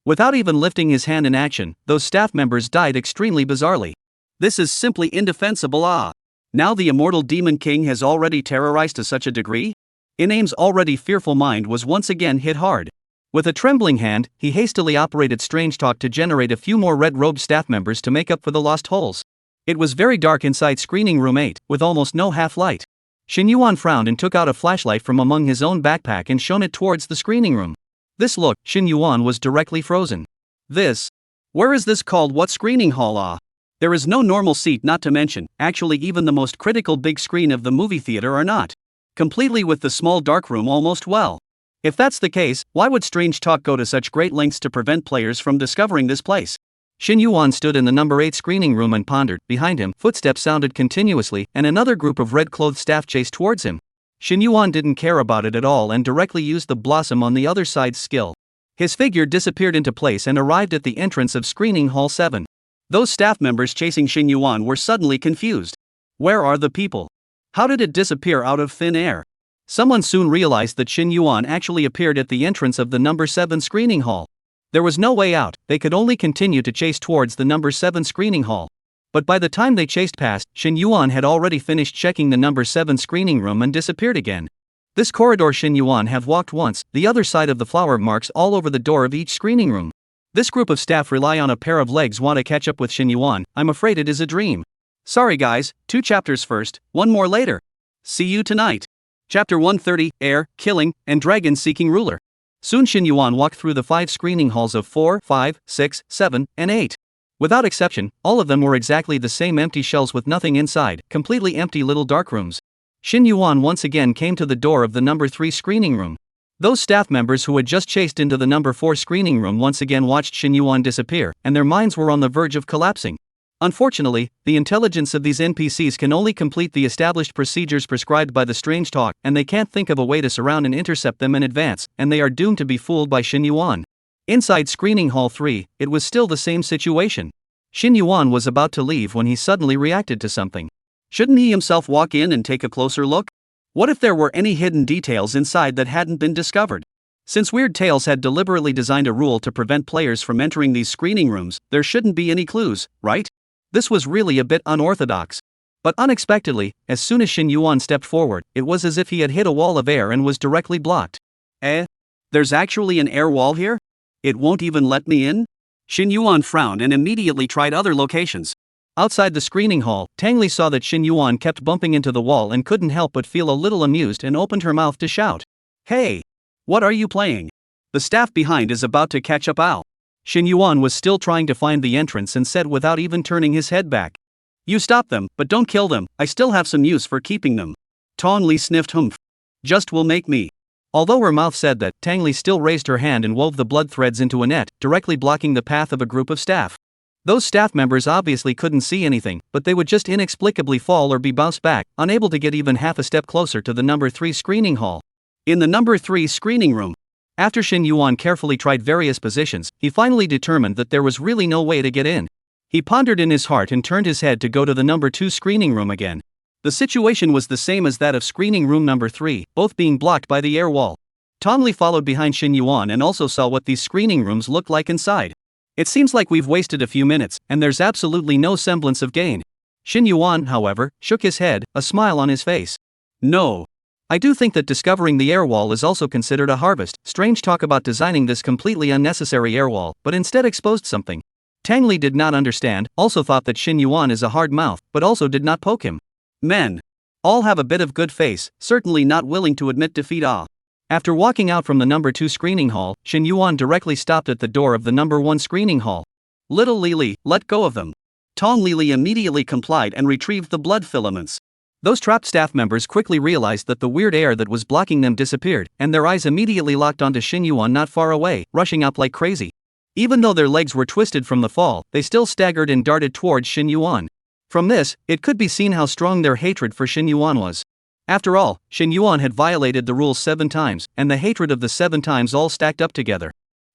Without even lifting his hand in action, those staff members died extremely bizarrely. This is simply indefensible. Now the immortal Demon King has already terrorized to such a degree? Iname's already fearful mind was once again hit hard. With a trembling hand, he hastily operated strange talk to generate a few more red-robed staff members to make up for the lost holes. It was very dark inside screening room 8, with almost no half-light. Xin Yuan frowned and took out a flashlight from among his own backpack and shone it towards the screening room. This look, Xin Yuan was directly frozen. Where is this called what screening hall? There is no normal seat, not to mention, actually even the most critical big screen of the movie theater are not. Completely with the small dark room almost well. If that's the case, why would Strange Talk go to such great lengths to prevent players from discovering this place? Xin Yuan stood in the number 8 screening room and pondered. Behind him, footsteps sounded continuously, and another group of red-clothed staff chased towards him. Xin Yuan didn't care about it at all and directly used the blossom on the other side's skill. His figure disappeared into place and arrived at the entrance of screening hall 7. Those staff members chasing Xin Yuan were suddenly confused. Where are the people? How did it disappear out of thin air? Someone soon realized that Xin Yuan actually appeared at the entrance of the number 7 screening hall. There was no way out, they could only continue to chase towards the number 7 screening hall. But by the time they chased past, Shin Yuan had already finished checking the number 7 screening room and disappeared again. This corridor Shin Yuan have walked once, the other side of the flower marks all over the door of each screening room. This group of staff rely on a pair of legs want to catch up with Shin Yuan, I'm afraid it is a dream. Sorry guys, 2 chapters first, 1 more later. See you tonight. Chapter 130, Heir, Killing, and Dragon Seeking Ruler. Soon Shin Yuan walked through the 5 screening halls of 4, 5, 6, 7, and 8. Without exception, all of them were exactly the same empty shells with nothing inside, completely empty little dark rooms. Shin Yuan once again came to the door of the number 3 screening room. Those staff members who had just chased into the number 4 screening room once again watched Shin Yuan disappear, and their minds were on the verge of collapsing. Unfortunately, the intelligence of these NPCs can only complete the established procedures prescribed by the strange talk, and they can't think of a way to surround and intercept them in advance, and they are doomed to be fooled by Shin Yuan. Inside Screening Hall 3, it was still the same situation. Shin Yuan was about to leave when he suddenly reacted to something. Shouldn't he himself walk in and take a closer look? What if there were any hidden details inside that hadn't been discovered? Since Weird Tales had deliberately designed a rule to prevent players from entering these screening rooms, there shouldn't be any clues, right? This was really a bit unorthodox. But unexpectedly, as soon as Shin Yuan stepped forward, it was as if he had hit a wall of air and was directly blocked. There's actually an air wall here? It won't even let me in? Shin Yuan frowned and immediately tried other locations. Outside the screening hall, Tangli saw that Shin Yuan kept bumping into the wall and couldn't help but feel a little amused and opened her mouth to shout. Hey! What are you playing? The staff behind is about to catch up Al. Shin Yuan was still trying to find the entrance and said without even turning his head back. You stop them, but don't kill them, I still have some use for keeping them. Tangli sniffed humph. Just will make me. Although her mouth said that, Tangli still raised her hand and wove the blood threads into a net, directly blocking the path of a group of staff. Those staff members obviously couldn't see anything, but they would just inexplicably fall or be bounced back, unable to get even half a step closer to the number 3 screening hall. In the number 3 screening room. After Shin Yuan carefully tried various positions, he finally determined that there was really no way to get in. He pondered in his heart and turned his head to go to the number 2 screening room again. The situation was the same as that of screening room number 3, both being blocked by the air wall. Tangli followed behind Shin Yuan and also saw what these screening rooms looked like inside. It seems like we've wasted a few minutes, and there's absolutely no semblance of gain. Shin Yuan, however, shook his head, a smile on his face. No. I do think that discovering the air wall is also considered a harvest. Strange talk about designing this completely unnecessary air wall, but instead exposed something. Tangli did not understand, also thought that Shin Yuan is a hard mouth, but also did not poke him. Men. All have a bit of good face, certainly not willing to admit defeat. After walking out from the number 2 screening hall, Shin Yuan directly stopped at the door of the number 1 screening hall. Little Lili, let go of them. Tong Lili immediately complied and retrieved the blood filaments. Those trapped staff members quickly realized that the weird air that was blocking them disappeared, and their eyes immediately locked onto Shin Yuan not far away, rushing up like crazy. Even though their legs were twisted from the fall, they still staggered and darted towards Shin Yuan. From this, it could be seen how strong their hatred for Shin Yuan was. After all, Shin Yuan had violated the rules 7 times, and the hatred of the 7 times all stacked up together.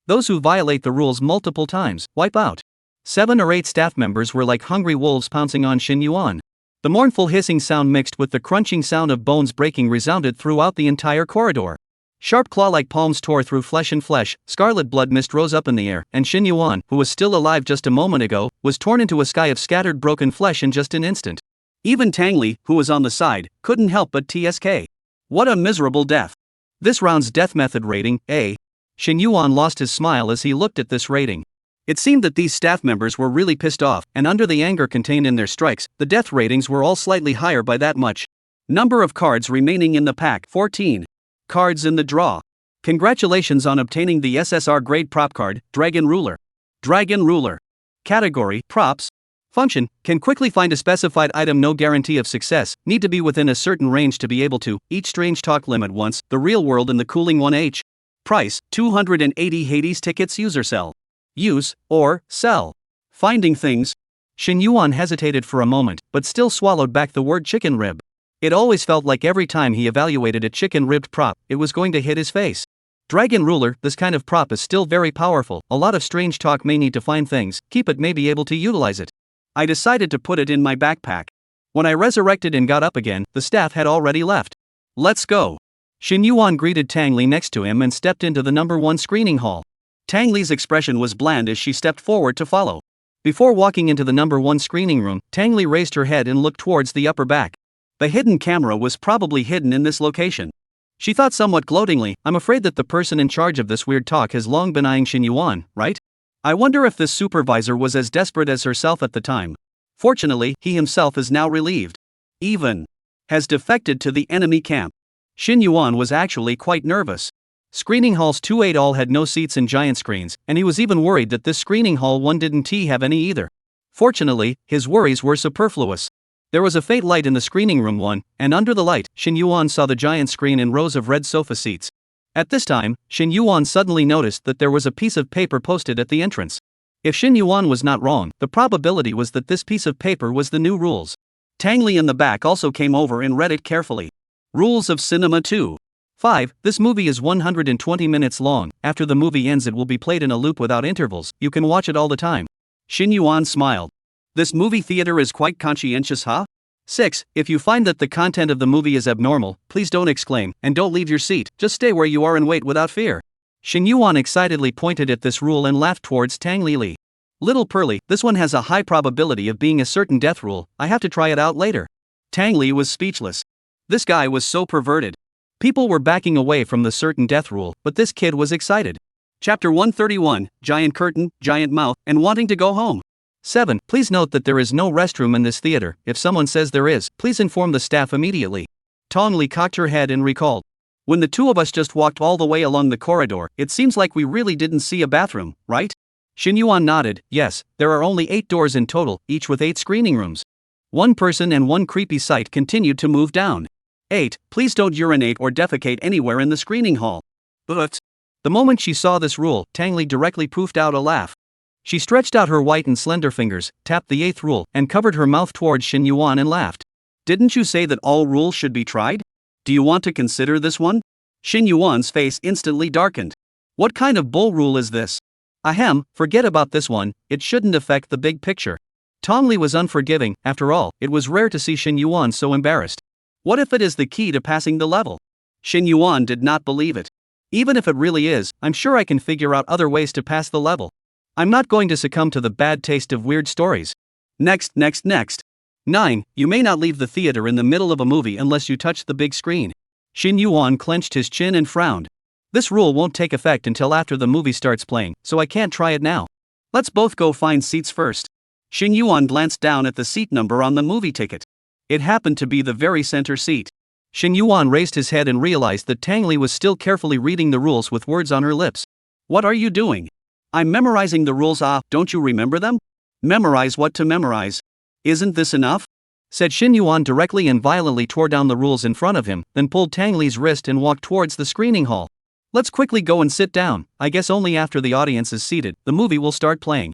Those who violate the rules multiple times, wipe out. 7 or 8 staff members were like hungry wolves pouncing on Shin Yuan. The mournful hissing sound mixed with the crunching sound of bones breaking resounded throughout the entire corridor. Sharp claw-like palms tore through flesh and flesh, scarlet blood mist rose up in the air, and Shin Yuan, who was still alive just a moment ago, was torn into a sky of scattered broken flesh in just an instant. Even Tangli, who was on the side, couldn't help but TSK. What a miserable death. This round's death method rating, A. Shin Yuan lost his smile as he looked at this rating. It seemed that these staff members were really pissed off, and under the anger contained in their strikes, the death ratings were all slightly higher by that much. Number of cards remaining in the pack, 14. Cards in the draw. Congratulations on obtaining the SSR grade prop card, Dragon Ruler. Dragon Ruler. Category, Props. Function, can quickly find a specified item, no guarantee of success, need to be within a certain range to be able to, each strange talk limit once, the real world and the cooling 1H. Price, 280 Hades tickets. User sell. Use, or, sell. Finding things. Shin Yuan hesitated for a moment, but still swallowed back the word chicken rib. It always felt like every time he evaluated a chicken-ribbed prop, it was going to hit his face. Dragon Ruler, this kind of prop is still very powerful, a lot of strange talk may need to find things, keep it, may be able to utilize it. I decided to put it in my backpack. When I resurrected and got up again, the staff had already left. Let's go. Shin Yuan greeted Tangli next to him and stepped into the number 1 screening hall. Tang Li's expression was bland as she stepped forward to follow. Before walking into the number 1 screening room, Tang Li raised her head and looked towards the upper back. The hidden camera was probably hidden in this location. She thought somewhat gloatingly, I'm afraid that the person in charge of this weird talk has long been eyeing Xin Yuan, right? I wonder if this supervisor was as desperate as herself at the time. Fortunately, he himself is now relieved. Even has defected to the enemy camp. Xin Yuan was actually quite nervous. Screening halls 2-8 all had no seats and giant screens, and he was even worried that this screening hall 1 didn't have any either. Fortunately, his worries were superfluous. There was a faint light in the screening room 1, and under the light, Xin Yuan saw the giant screen and rows of red sofa seats. At this time, Xin Yuan suddenly noticed that there was a piece of paper posted at the entrance. If Xin Yuan was not wrong, the probability was that this piece of paper was the new rules. Tang Li in the back also came over and read it carefully. Rules of Cinema 2. 5. This movie is 120 minutes long. After the movie ends it will be played in a loop without intervals. You can watch it all the time. Xin Yuan smiled. This movie theater is quite conscientious, huh? 6. If you find that the content of the movie is abnormal, please don't exclaim, and don't leave your seat, just stay where you are and wait without fear. Xin Yuan excitedly pointed at this rule and laughed towards Tang Li. Little Pearly, this one has a high probability of being a certain death rule, I have to try it out later. Tang Li was speechless. This guy was so perverted. People were backing away from the certain death rule, but this kid was excited. Chapter 131, Giant Curtain, Giant Mouth, and Wanting to Go Home. 7. Please note that there is no restroom in this theater. If someone says there is, please inform the staff immediately. Tong Li cocked her head and recalled. When the two of us just walked all the way along the corridor, it seems like we really didn't see a bathroom, right? Xin Yuan nodded. Yes, there are only 8 doors in total, each with 8 screening rooms. One person and one creepy sight continued to move down. 8. Please don't urinate or defecate anywhere in the screening hall. But the moment she saw this rule, Tang Li directly poofed out a laugh. She stretched out her white and slender fingers, tapped the 8th rule, and covered her mouth towards Xin Yuan and laughed. Didn't you say that all rules should be tried? Do you want to consider this one? Xin Yuan's face instantly darkened. What kind of bull rule is this? Ahem, forget about this one, it shouldn't affect the big picture. Tong Li was unforgiving. After all, it was rare to see Xin Yuan so embarrassed. What if it is the key to passing the level? Xin Yuan did not believe it. Even if it really is, I'm sure I can figure out other ways to pass the level. I'm not going to succumb to the bad taste of weird stories. Next. 9. You may not leave the theater in the middle of a movie unless you touch the big screen. Xin Yuan clenched his chin and frowned. This rule won't take effect until after the movie starts playing, so I can't try it now. Let's both go find seats first. Xin Yuan glanced down at the seat number on the movie ticket. It happened to be the very center seat. Xin Yuan raised his head and realized that Tang Li was still carefully reading the rules with words on her lips. What are you doing? I'm memorizing the rules. Don't you remember them? Memorize what to memorize. Isn't this enough? Said Xin Yuan directly and violently tore down the rules in front of him, then pulled Tang Li's wrist and walked towards the screening hall. Let's quickly go and sit down. I guess only after the audience is seated, the movie will start playing.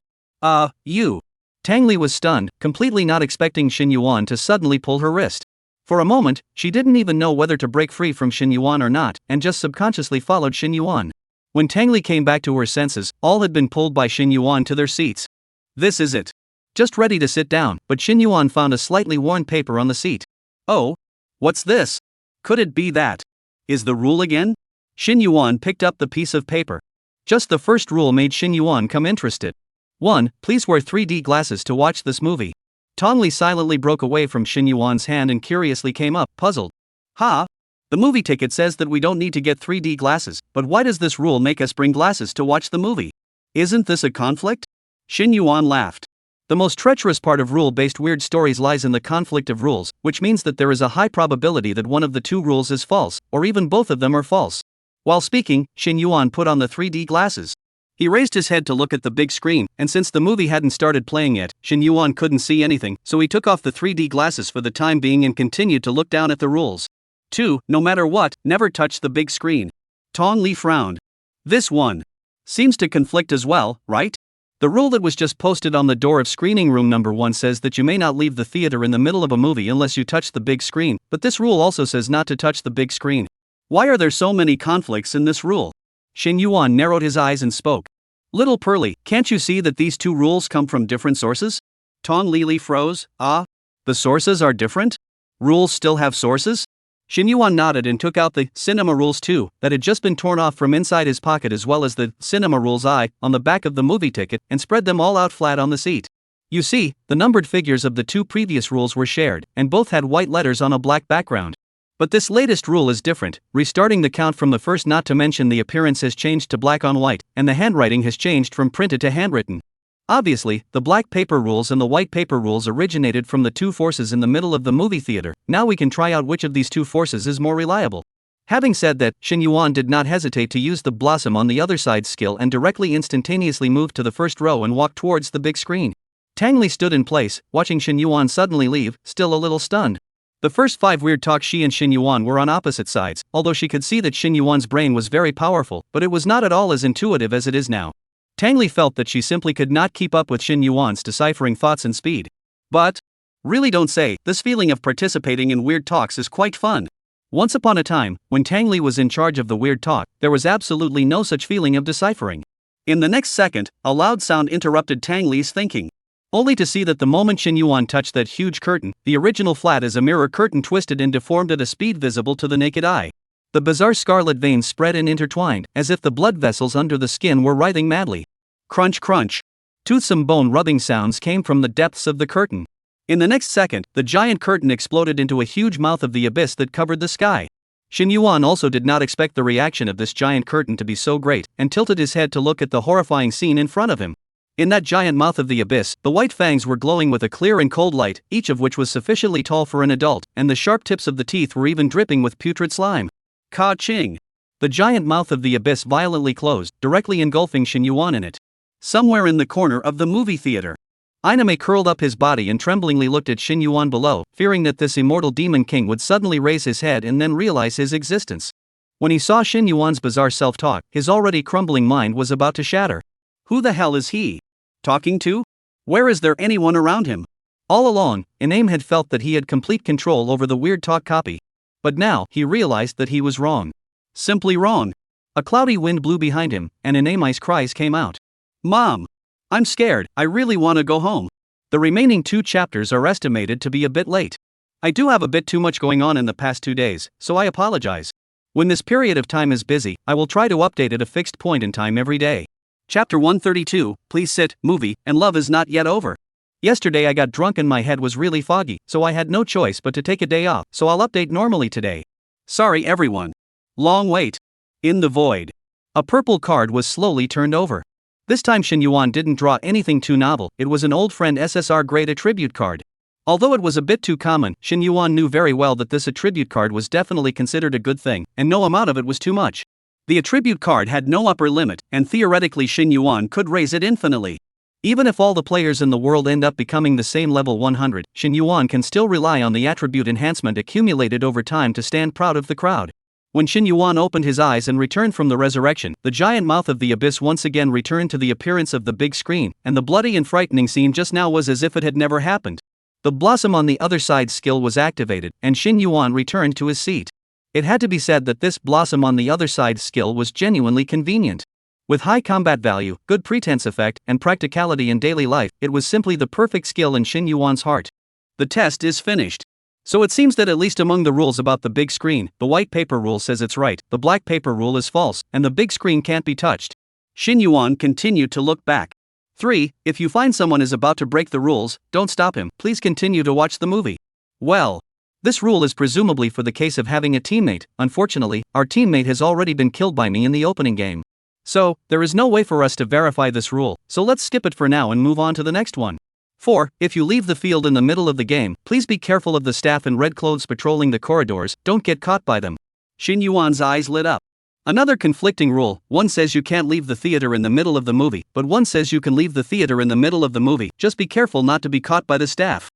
You. Tang Li was stunned, completely not expecting Xin Yuan to suddenly pull her wrist. For a moment, she didn't even know whether to break free from Xin Yuan or not, and just subconsciously followed Xin Yuan. When Tang Li came back to her senses, all had been pulled by Xin Yuan to their seats. This is it. Just ready to sit down, but Xin Yuan found a slightly worn paper on the seat. Oh? What's this? Could it be that? Is the rule again? Xin Yuan picked up the piece of paper. Just the first rule made Xin Yuan come interested. 1. Please wear 3D glasses to watch this movie. Tong Li silently broke away from Xin Yuan's hand and curiously came up, puzzled. The movie ticket says that we don't need to get 3D glasses, but why does this rule make us bring glasses to watch the movie? Isn't this a conflict? Xin Yuan laughed. The most treacherous part of rule-based weird stories lies in the conflict of rules, which means that there is a high probability that one of the two rules is false, or even both of them are false. While speaking, Xin Yuan put on the 3D glasses. He raised his head to look at the big screen, and since the movie hadn't started playing yet, Xin Yuan couldn't see anything, so he took off the 3D glasses for the time being and continued to look down at the rules. 2. No matter what, never touch the big screen. Tong Li frowned. This one seems to conflict as well, right? The rule that was just posted on the door of screening room number 1 says that you may not leave the theater in the middle of a movie unless you touch the big screen, but this rule also says not to touch the big screen. Why are there so many conflicts in this rule? Xin Yuan narrowed his eyes and spoke. Little Pearly, can't you see that these two rules come from different sources? Tong Li froze. The sources are different? Rules still have sources? Shin Yuan nodded and took out the cinema rules 2 that had just been torn off from inside his pocket, as well as the cinema rules I on the back of the movie ticket, and spread them all out flat on the seat. You see, the numbered figures of the 2 previous rules were shared, and both had white letters on a black background. But this latest rule is different, restarting the count from the first, not to mention the appearance has changed to black on white, and the handwriting has changed from printed to handwritten. Obviously, the black paper rules and the white paper rules originated from the 2 forces in the middle of the movie theater. Now we can try out which of these 2 forces is more reliable. Having said that, Shin Yuan did not hesitate to use the blossom on the other side skill and directly instantaneously moved to the first row and walked towards the big screen. Tang Li stood in place, watching Shin Yuan suddenly leave, still a little stunned. The first 5 weird talks, she and Shin Yuan were on opposite sides, although she could see that Shin Yuan's brain was very powerful, but it was not at all as intuitive as it is now. Tang Li felt that she simply could not keep up with Shin Yuan's deciphering thoughts and speed. But, really don't say, this feeling of participating in weird talks is quite fun. Once upon a time, when Tang Li was in charge of the weird talk, there was absolutely no such feeling of deciphering. In the next second, a loud sound interrupted Tang Li's thinking. Only to see that the moment Shin Yuan touched that huge curtain, the original flat as a mirror curtain twisted and deformed at a speed visible to the naked eye. The bizarre scarlet veins spread and intertwined, as if the blood vessels under the skin were writhing madly. Crunch crunch. Toothsome bone-rubbing sounds came from the depths of the curtain. In the next second, the giant curtain exploded into a huge mouth of the abyss that covered the sky. Shin Yuan also did not expect the reaction of this giant curtain to be so great, and tilted his head to look at the horrifying scene in front of him. In that giant mouth of the abyss, the white fangs were glowing with a clear and cold light, each of which was sufficiently tall for an adult, and the sharp tips of the teeth were even dripping with putrid slime. Ka-ching! The giant mouth of the abyss violently closed, directly engulfing Shin Yuan in it. Somewhere in the corner of the movie theater, Anime curled up his body and tremblingly looked at Shin Yuan below, fearing that this immortal demon king would suddenly raise his head and then realize his existence. When he saw Shin Yuan's bizarre self-talk, his already crumbling mind was about to shatter. Who the hell is he talking to? Where is there anyone around him? All along, Aname had felt that he had complete control over the weird talk copy. But now, he realized that he was wrong. Simply wrong. A cloudy wind blew behind him, and Aname's cries came out. Mom! I'm scared, I really want to go home. The remaining 2 chapters are estimated to be a bit late. I do have a bit too much going on in the past 2 days, so I apologize. When this period of time is busy, I will try to update at a fixed point in time every day. Chapter 132, Please Sit, Movie, and Love is Not Yet Over. Yesterday I got drunk and my head was really foggy, so I had no choice but to take a day off, so I'll update normally today. Sorry everyone. Long wait. In the void. A purple card was slowly turned over. This time Shin Yuan didn't draw anything too novel, it was an old friend SSR grade attribute card. Although it was a bit too common, Shin Yuan knew very well that this attribute card was definitely considered a good thing, and no amount of it was too much. The attribute card had no upper limit, and theoretically Shin Yuan could raise it infinitely. Even if all the players in the world end up becoming the same level 100, Shin Yuan can still rely on the attribute enhancement accumulated over time to stand proud of the crowd. When Shin Yuan opened his eyes and returned from the resurrection, the giant mouth of the abyss once again returned to the appearance of the big screen, and the bloody and frightening scene just now was as if it had never happened. The blossom on the other side skill was activated, and Shin Yuan returned to his seat. It had to be said that this blossom on the other side skill was genuinely convenient. With high combat value, good pretense effect, and practicality in daily life, it was simply the perfect skill in Shin Yuan's heart. The test is finished. So it seems that at least among the rules about the big screen, the white paper rule says it's right, the black paper rule is false, and the big screen can't be touched. Shin Yuan continued to look back. 3. If you find someone is about to break the rules, don't stop him, please continue to watch the movie. Well, this rule is presumably for the case of having a teammate. Unfortunately, our teammate has already been killed by me in the opening game. So, there is no way for us to verify this rule, so let's skip it for now and move on to the next one. 4. If you leave the field in the middle of the game, please be careful of the staff in red clothes patrolling the corridors, don't get caught by them. Shin Yuan's eyes lit up. Another conflicting rule, one says you can't leave the theater in the middle of the movie, but one says you can leave the theater in the middle of the movie, just be careful not to be caught by the staff.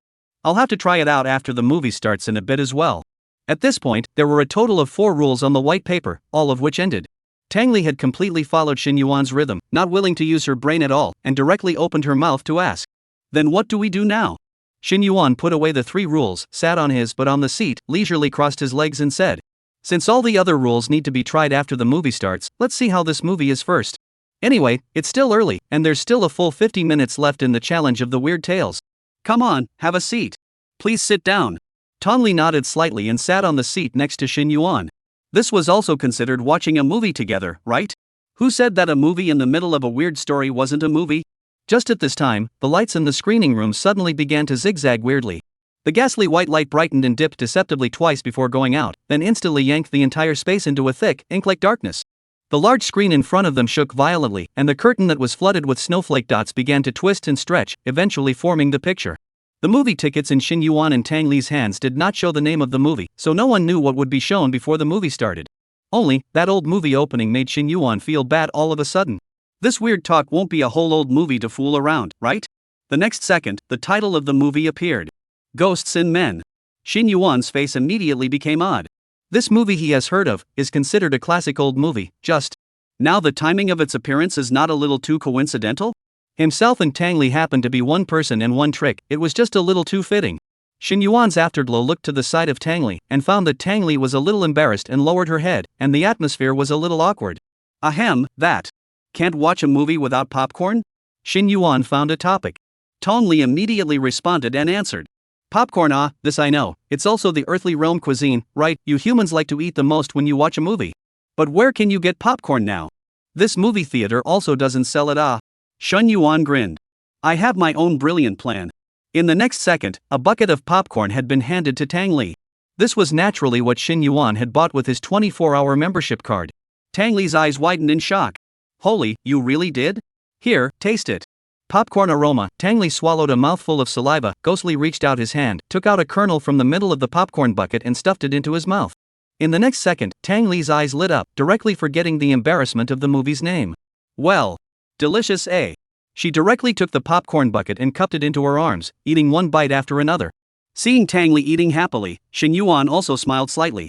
I'll have to try it out after the movie starts in a bit as well. At this point, there were a total of 4 rules on the white paper, all of which ended. Tang Li had completely followed Shin Yuan's rhythm, not willing to use her brain at all, and directly opened her mouth to ask. Then what do we do now? Shin Yuan put away the 3 rules, sat on his but on the seat, leisurely crossed his legs and said, since all the other rules need to be tried after the movie starts, let's see how this movie is first. Anyway, it's still early, and there's still a full 50 minutes left in the challenge of the Weird Tales. Come on, have a seat. Please sit down. Tongli nodded slightly and sat on the seat next to Shin Yuan. This was also considered watching a movie together, right? Who said that a movie in the middle of a weird story wasn't a movie? Just at this time, the lights in the screening room suddenly began to zigzag weirdly. The ghastly white light brightened and dipped deceptively twice before going out, then instantly yanked the entire space into a thick, ink-like darkness. The large screen in front of them shook violently, and the curtain that was flooded with snowflake dots began to twist and stretch, eventually forming the picture. The movie tickets in Shin Yuan and Tang Li's hands did not show the name of the movie, so no one knew what would be shown before the movie started. Only, that old movie opening made Shin Yuan feel bad all of a sudden. This weird talk won't be a whole old movie to fool around, right? The next second, the title of the movie appeared. Ghosts in Men. Shin Yuan's face immediately became odd. This movie he has heard of is considered a classic old movie, just. Now the timing of its appearance is not a little too coincidental? Himself and Tang Li happened to be one person and one trick, it was just a little too fitting. Shin Yuan's afterglow looked to the side of Tang Li and found that Tang Li was a little embarrassed and lowered her head, and the atmosphere was a little awkward. Ahem, that. Can't watch a movie without popcorn? Shin Yuan found a topic. Tong Li immediately responded and answered. Popcorn, this I know, it's also the earthly realm cuisine, right? You humans like to eat the most when you watch a movie. But where can you get popcorn now? This movie theater also doesn't sell it. Shin Yuan grinned. I have my own brilliant plan. In the next second, a bucket of popcorn had been handed to Tang Li. This was naturally what Shin Yuan had bought with his 24-hour membership card. Tang Li's eyes widened in shock. Holy, you really did? Here, taste it. Popcorn aroma. Tang Li swallowed a mouthful of saliva, ghostly reached out his hand, took out a kernel from the middle of the popcorn bucket and stuffed it into his mouth. In the next second, Tang Li's eyes lit up, directly forgetting the embarrassment of the movie's name. Well, delicious, eh? She directly took the popcorn bucket and cupped it into her arms, eating one bite after another. Seeing Tang Li eating happily, Shin Yuan also smiled slightly.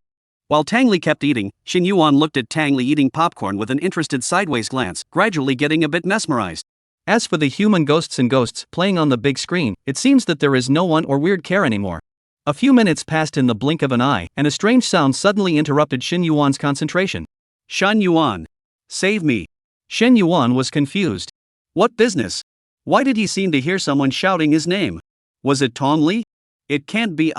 While Tang Li kept eating, Shin Yuan looked at Tang Li eating popcorn with an interested sideways glance, gradually getting a bit mesmerized. As for the human ghosts and ghosts playing on the big screen, it seems that there is no one or weird care anymore. A few minutes passed in the blink of an eye, and a strange sound suddenly interrupted Shin Yuan's concentration. Shin Yuan. Save me. Shin Yuan was confused. What business? Why did he seem to hear someone shouting his name? Was it Tong Li? It can't be.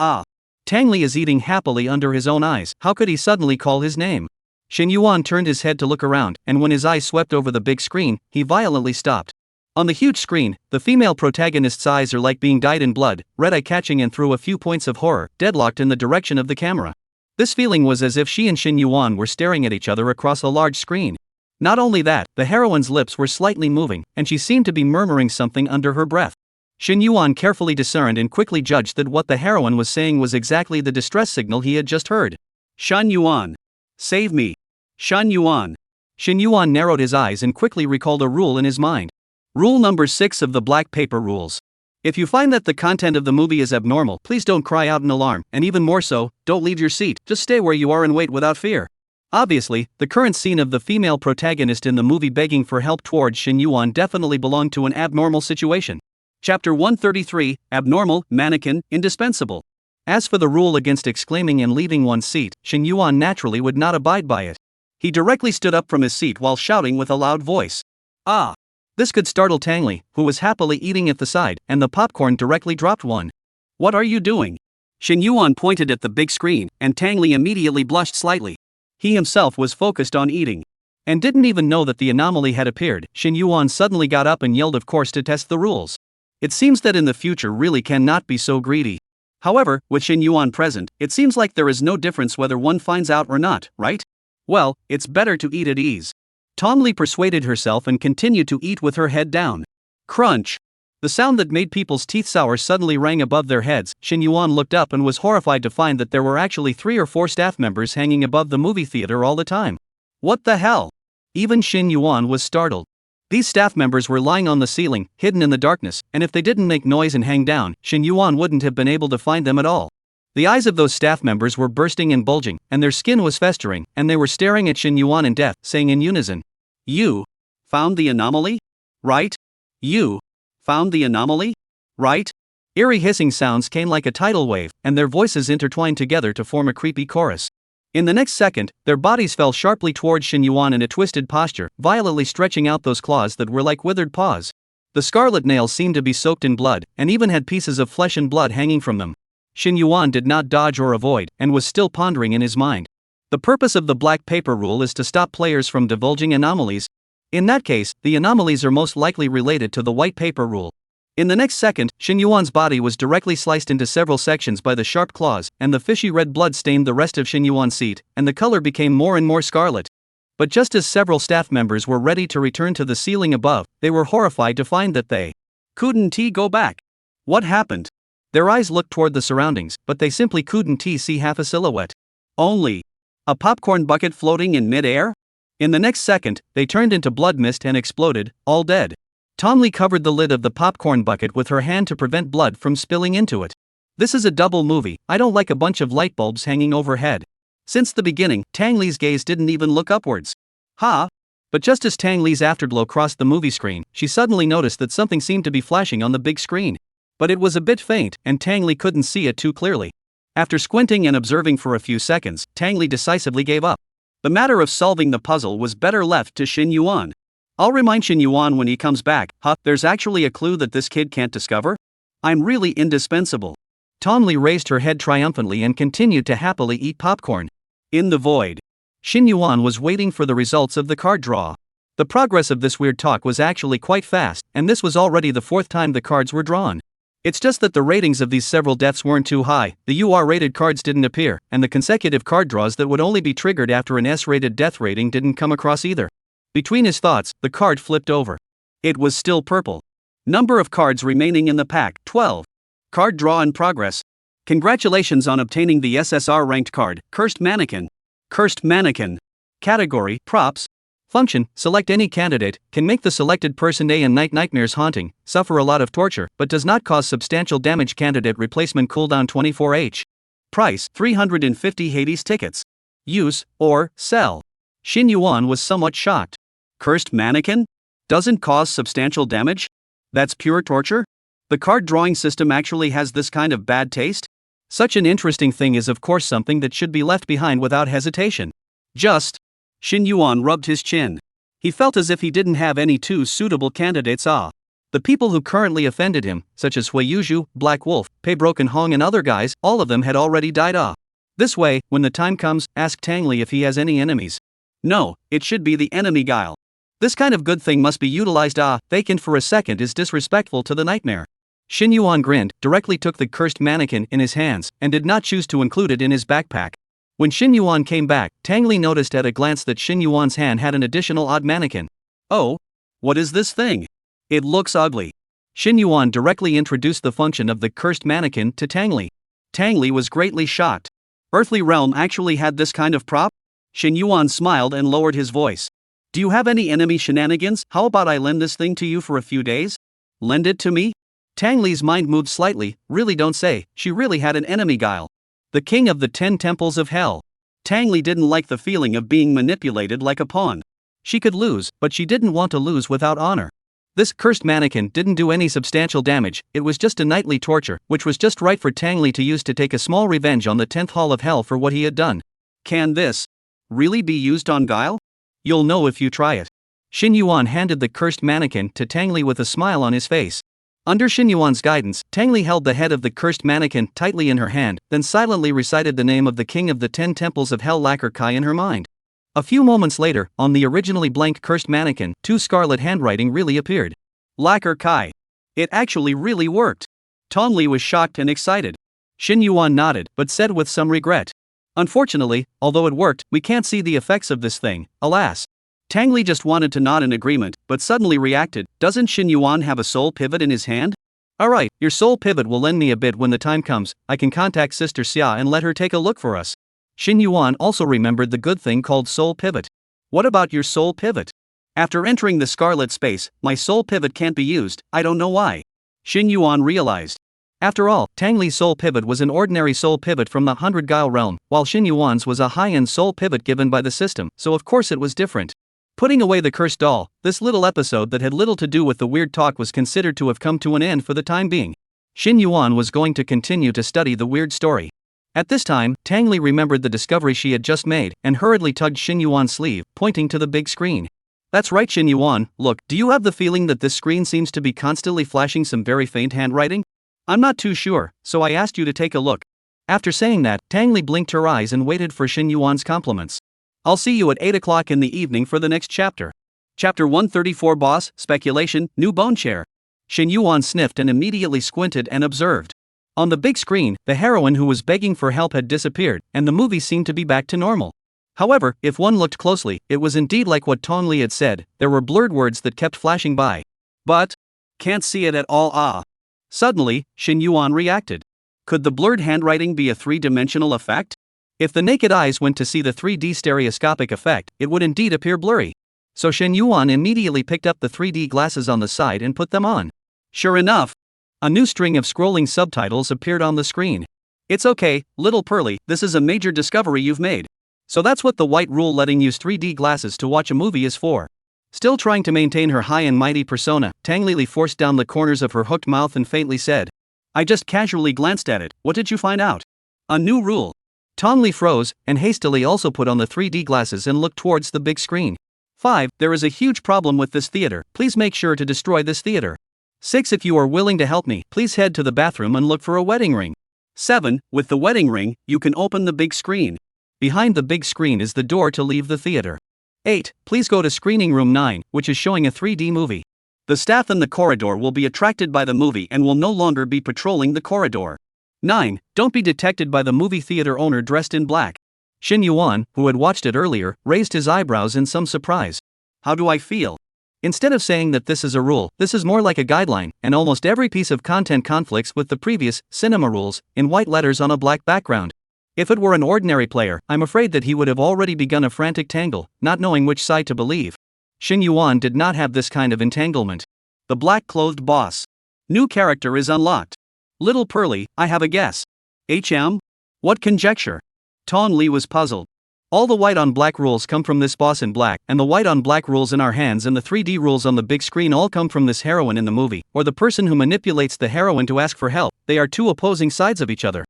Tang Li is eating happily under his own eyes, how could he suddenly call his name? Shin Yuan turned his head to look around, and when his eyes swept over the big screen, he violently stopped. On the huge screen, the female protagonist's eyes are like being dyed in blood, red eye catching and through a few points of horror, deadlocked in the direction of the camera. This feeling was as if she and Shin Yuan were staring at each other across a large screen. Not only that, the heroine's lips were slightly moving, and she seemed to be murmuring something under her breath. Shin Yuan carefully discerned and quickly judged that what the heroine was saying was exactly the distress signal he had just heard. Shin Yuan. Save me. Shin Yuan. Shin Yuan narrowed his eyes and quickly recalled a rule in his mind. Rule number 6 of the Black Paper Rules. If you find that the content of the movie is abnormal, please don't cry out in alarm, and even more so, don't leave your seat, just stay where you are and wait without fear. Obviously, the current scene of the female protagonist in the movie begging for help towards Shin Yuan definitely belonged to an abnormal situation. Chapter 133, Abnormal, Mannequin, Indispensable. As for the rule against exclaiming and leaving one's seat, Shin Yuan naturally would not abide by it. He directly stood up from his seat while shouting with a loud voice. This could startle Tang Li, who was happily eating at the side, and the popcorn directly dropped one. What are you doing? Shin Yuan pointed at the big screen, and Tang Li immediately blushed slightly. He himself was focused on eating. And didn't even know that the anomaly had appeared. Shin Yuan suddenly got up and yelled, of course, to test the rules. It seems that in the future really cannot be so greedy. However, with Shin Yuan present, it seems like there is no difference whether one finds out or not, right? Well, it's better to eat at ease. Tong Li persuaded herself and continued to eat with her head down. Crunch! The sound that made people's teeth sour suddenly rang above their heads. Shin Yuan looked up and was horrified to find that there were actually 3 or 4 staff members hanging above the movie theater all the time. What the hell? Even Shin Yuan was startled. These staff members were lying on the ceiling, hidden in the darkness, and if they didn't make noise and hang down, Shin Yuan wouldn't have been able to find them at all. The eyes of those staff members were bursting and bulging, and their skin was festering, and they were staring at Shin Yuan in death, saying in unison, "You found the anomaly? Right? You found the anomaly? Right?" Eerie hissing sounds came like a tidal wave, and their voices intertwined together to form a creepy chorus. In the next second, their bodies fell sharply towards Shin Yuan in a twisted posture, violently stretching out those claws that were like withered paws. The scarlet nails seemed to be soaked in blood, and even had pieces of flesh and blood hanging from them. Xin Yuan did not dodge or avoid, and was still pondering in his mind. The purpose of the black paper rule is to stop players from divulging anomalies. In that case, the anomalies are most likely related to the white paper rule. In the next second, Xin Yuan's body was directly sliced into several sections by the sharp claws, and the fishy red blood stained the rest of Xin Yuan's seat, and the color became more and more scarlet. But just as several staff members were ready to return to the ceiling above, they were horrified to find that they couldn't go back. What happened? Their eyes looked toward the surroundings, but they simply couldn't see half a silhouette. Only a popcorn bucket floating in mid-air? In the next second, they turned into blood mist and exploded, all dead. Tom Lee covered the lid of the popcorn bucket with her hand to prevent blood from spilling into it. This is a double movie. I don't like a bunch of light bulbs hanging overhead. Since the beginning, Tang Li's gaze didn't even look upwards. Ha! But just as Tang Li's afterglow crossed the movie screen, she suddenly noticed that something seemed to be flashing on the big screen. But it was a bit faint, and Tang Li couldn't see it too clearly. After squinting and observing for a few seconds, Tang Li decisively gave up. The matter of solving the puzzle was better left to Xin Yuan. I'll remind Xin Yuan when he comes back. There's actually a clue that this kid can't discover? I'm really indispensable. Tom Lee raised her head triumphantly and continued to happily eat popcorn. In the void, Xin Yuan was waiting for the results of the card draw. The progress of this weird talk was actually quite fast, and this was already the fourth time the cards were drawn. It's just that the ratings of these several deaths weren't too high, the UR-rated cards didn't appear, and the consecutive card draws that would only be triggered after an S-rated death rating didn't come across either. Between his thoughts, the card flipped over. It was still purple. Number of cards remaining in the pack, 12. Card draw in progress. Congratulations on obtaining the SSR ranked card, Cursed Mannequin. Cursed Mannequin. Category, Props. Function, select any candidate, can make the selected person day and night nightmares haunting, suffer a lot of torture, but does not cause substantial damage. Candidate replacement cooldown 24H. Price, 350 Hades tickets. Use, or, sell. Xin Yuan was somewhat shocked. Cursed Mannequin? Doesn't cause substantial damage? That's pure torture? The card drawing system actually has this kind of bad taste? Such an interesting thing is of course something that should be left behind without hesitation. Just. Xin Yuan rubbed his chin. He felt as if he didn't have any two suitable candidates. The people who currently offended him, such as Hui Yuzhu, Black Wolf, Pei Broken Hong and other guys, all of them had already died off. This way, when the time comes, ask Tang Li if he has any enemies. No, it should be the enemy guile. This kind of good thing must be utilized. Vacant for a second is disrespectful to the nightmare. Xin Yuan grinned, directly took the cursed mannequin in his hands, and did not choose to include it in his backpack. When Xin Yuan came back, Tang Li noticed at a glance that Xin Yuan's hand had an additional odd mannequin. Oh? What is this thing? It looks ugly. Xin Yuan directly introduced the function of the cursed mannequin to Tang Li. Tang Li was greatly shocked. Earthly Realm actually had this kind of prop? Xin Yuan smiled and lowered his voice. Do you have any enemy shenanigans? How about I lend this thing to you for a few days? Lend it to me? Tang Li's mind moved slightly. Really, don't say, she really had an enemy guile. The king of the 10 temples of hell. Tang Li didn't like the feeling of being manipulated like a pawn. She could lose, but she didn't want to lose without honor. This cursed mannequin didn't do any substantial damage, it was just a nightly torture, which was just right for Tang Li to use to take a small revenge on the 10th Hall of Hell for what he had done. Can this really be used on guile? You'll know if you try it. Xin Yuan handed the cursed mannequin to Tang Li with a smile on his face. Under Xin Yuan's guidance, Tang Li held the head of the cursed mannequin tightly in her hand, then silently recited the name of the king of the 10 temples of hell Lacquer Kai in her mind. A few moments later, on the originally blank cursed mannequin, 2 scarlet handwriting really appeared. Lacquer Kai. It actually really worked. Tang Li was shocked and excited. Xin Yuan nodded, but said with some regret. Unfortunately, although it worked, we can't see the effects of this thing, alas. Tang Li just wanted to nod in agreement, but suddenly reacted. Doesn't Xin Yuan have a soul pivot in his hand? Alright, your soul pivot will lend me a bit when the time comes. I can contact Sister Xia and let her take a look for us. Xin Yuan also remembered the good thing called soul pivot. What about your soul pivot? After entering the scarlet space, my soul pivot can't be used, I don't know why. Xin Yuan realized. After all, Tang Li's soul pivot was an ordinary soul pivot from the 100 Guile realm, while Xin Yuan's was a high-end soul pivot given by the system, so of course it was different. Putting away the cursed doll, this little episode that had little to do with the weird talk was considered to have come to an end for the time being. Xin Yuan was going to continue to study the weird story. At this time, Tang Li remembered the discovery she had just made, and hurriedly tugged Xin Yuan's sleeve, pointing to the big screen. That's right, Xin Yuan, look, do you have the feeling that this screen seems to be constantly flashing some very faint handwriting? I'm not too sure, so I asked you to take a look. After saying that, Tang Li blinked her eyes and waited for Xin Yuan's compliments. I'll see you at 8 o'clock in the evening for the next chapter. Chapter 134 Boss, Speculation, New Bone Chair. Xin Yuan sniffed and immediately squinted and observed. On the big screen, the heroine who was begging for help had disappeared, and the movie seemed to be back to normal. However, if one looked closely, it was indeed like what Tong Li had said, there were blurred words that kept flashing by. But, can't see it at all. Suddenly, Xin Yuan reacted. Could the blurred handwriting be a three-dimensional effect? If the naked eyes went to see the 3D stereoscopic effect, it would indeed appear blurry. So Xin Yuan immediately picked up the 3D glasses on the side and put them on. Sure enough, a new string of scrolling subtitles appeared on the screen. It's okay, little Pearly, this is a major discovery you've made. So that's what the white rule letting use 3D glasses to watch a movie is for. Still trying to maintain her high and mighty persona, Tang Li forced down the corners of her hooked mouth and faintly said, I just casually glanced at it, what did you find out? A new rule. Tong Li froze, and hastily also put on the 3D glasses and looked towards the big screen. 5. There is a huge problem with this theater, please make sure to destroy this theater. 6. If you are willing to help me, please head to the bathroom and look for a wedding ring. 7. With the wedding ring, you can open the big screen. Behind the big screen is the door to leave the theater. 8. Please go to screening room 9, which is showing a 3D movie. The staff in the corridor will be attracted by the movie and will no longer be patrolling the corridor. 9. Don't be detected by the movie theater owner dressed in black. Xin Yuan, who had watched it earlier, raised his eyebrows in some surprise. How do I feel? Instead of saying that this is a rule, this is more like a guideline, and almost every piece of content conflicts with the previous cinema rules, in white letters on a black background. If it were an ordinary player, I'm afraid that he would have already begun a frantic tangle, not knowing which side to believe. Xin Yuan did not have this kind of entanglement. The black-clothed boss. New character is unlocked. Little Pearly, I have a guess. HM? What conjecture? Tong Li was puzzled. All the white on black rules come from this boss in black, and the white on black rules in our hands and the 3D rules on the big screen all come from this heroine in the movie, or the person who manipulates the heroine to ask for help. They are two opposing sides of each other.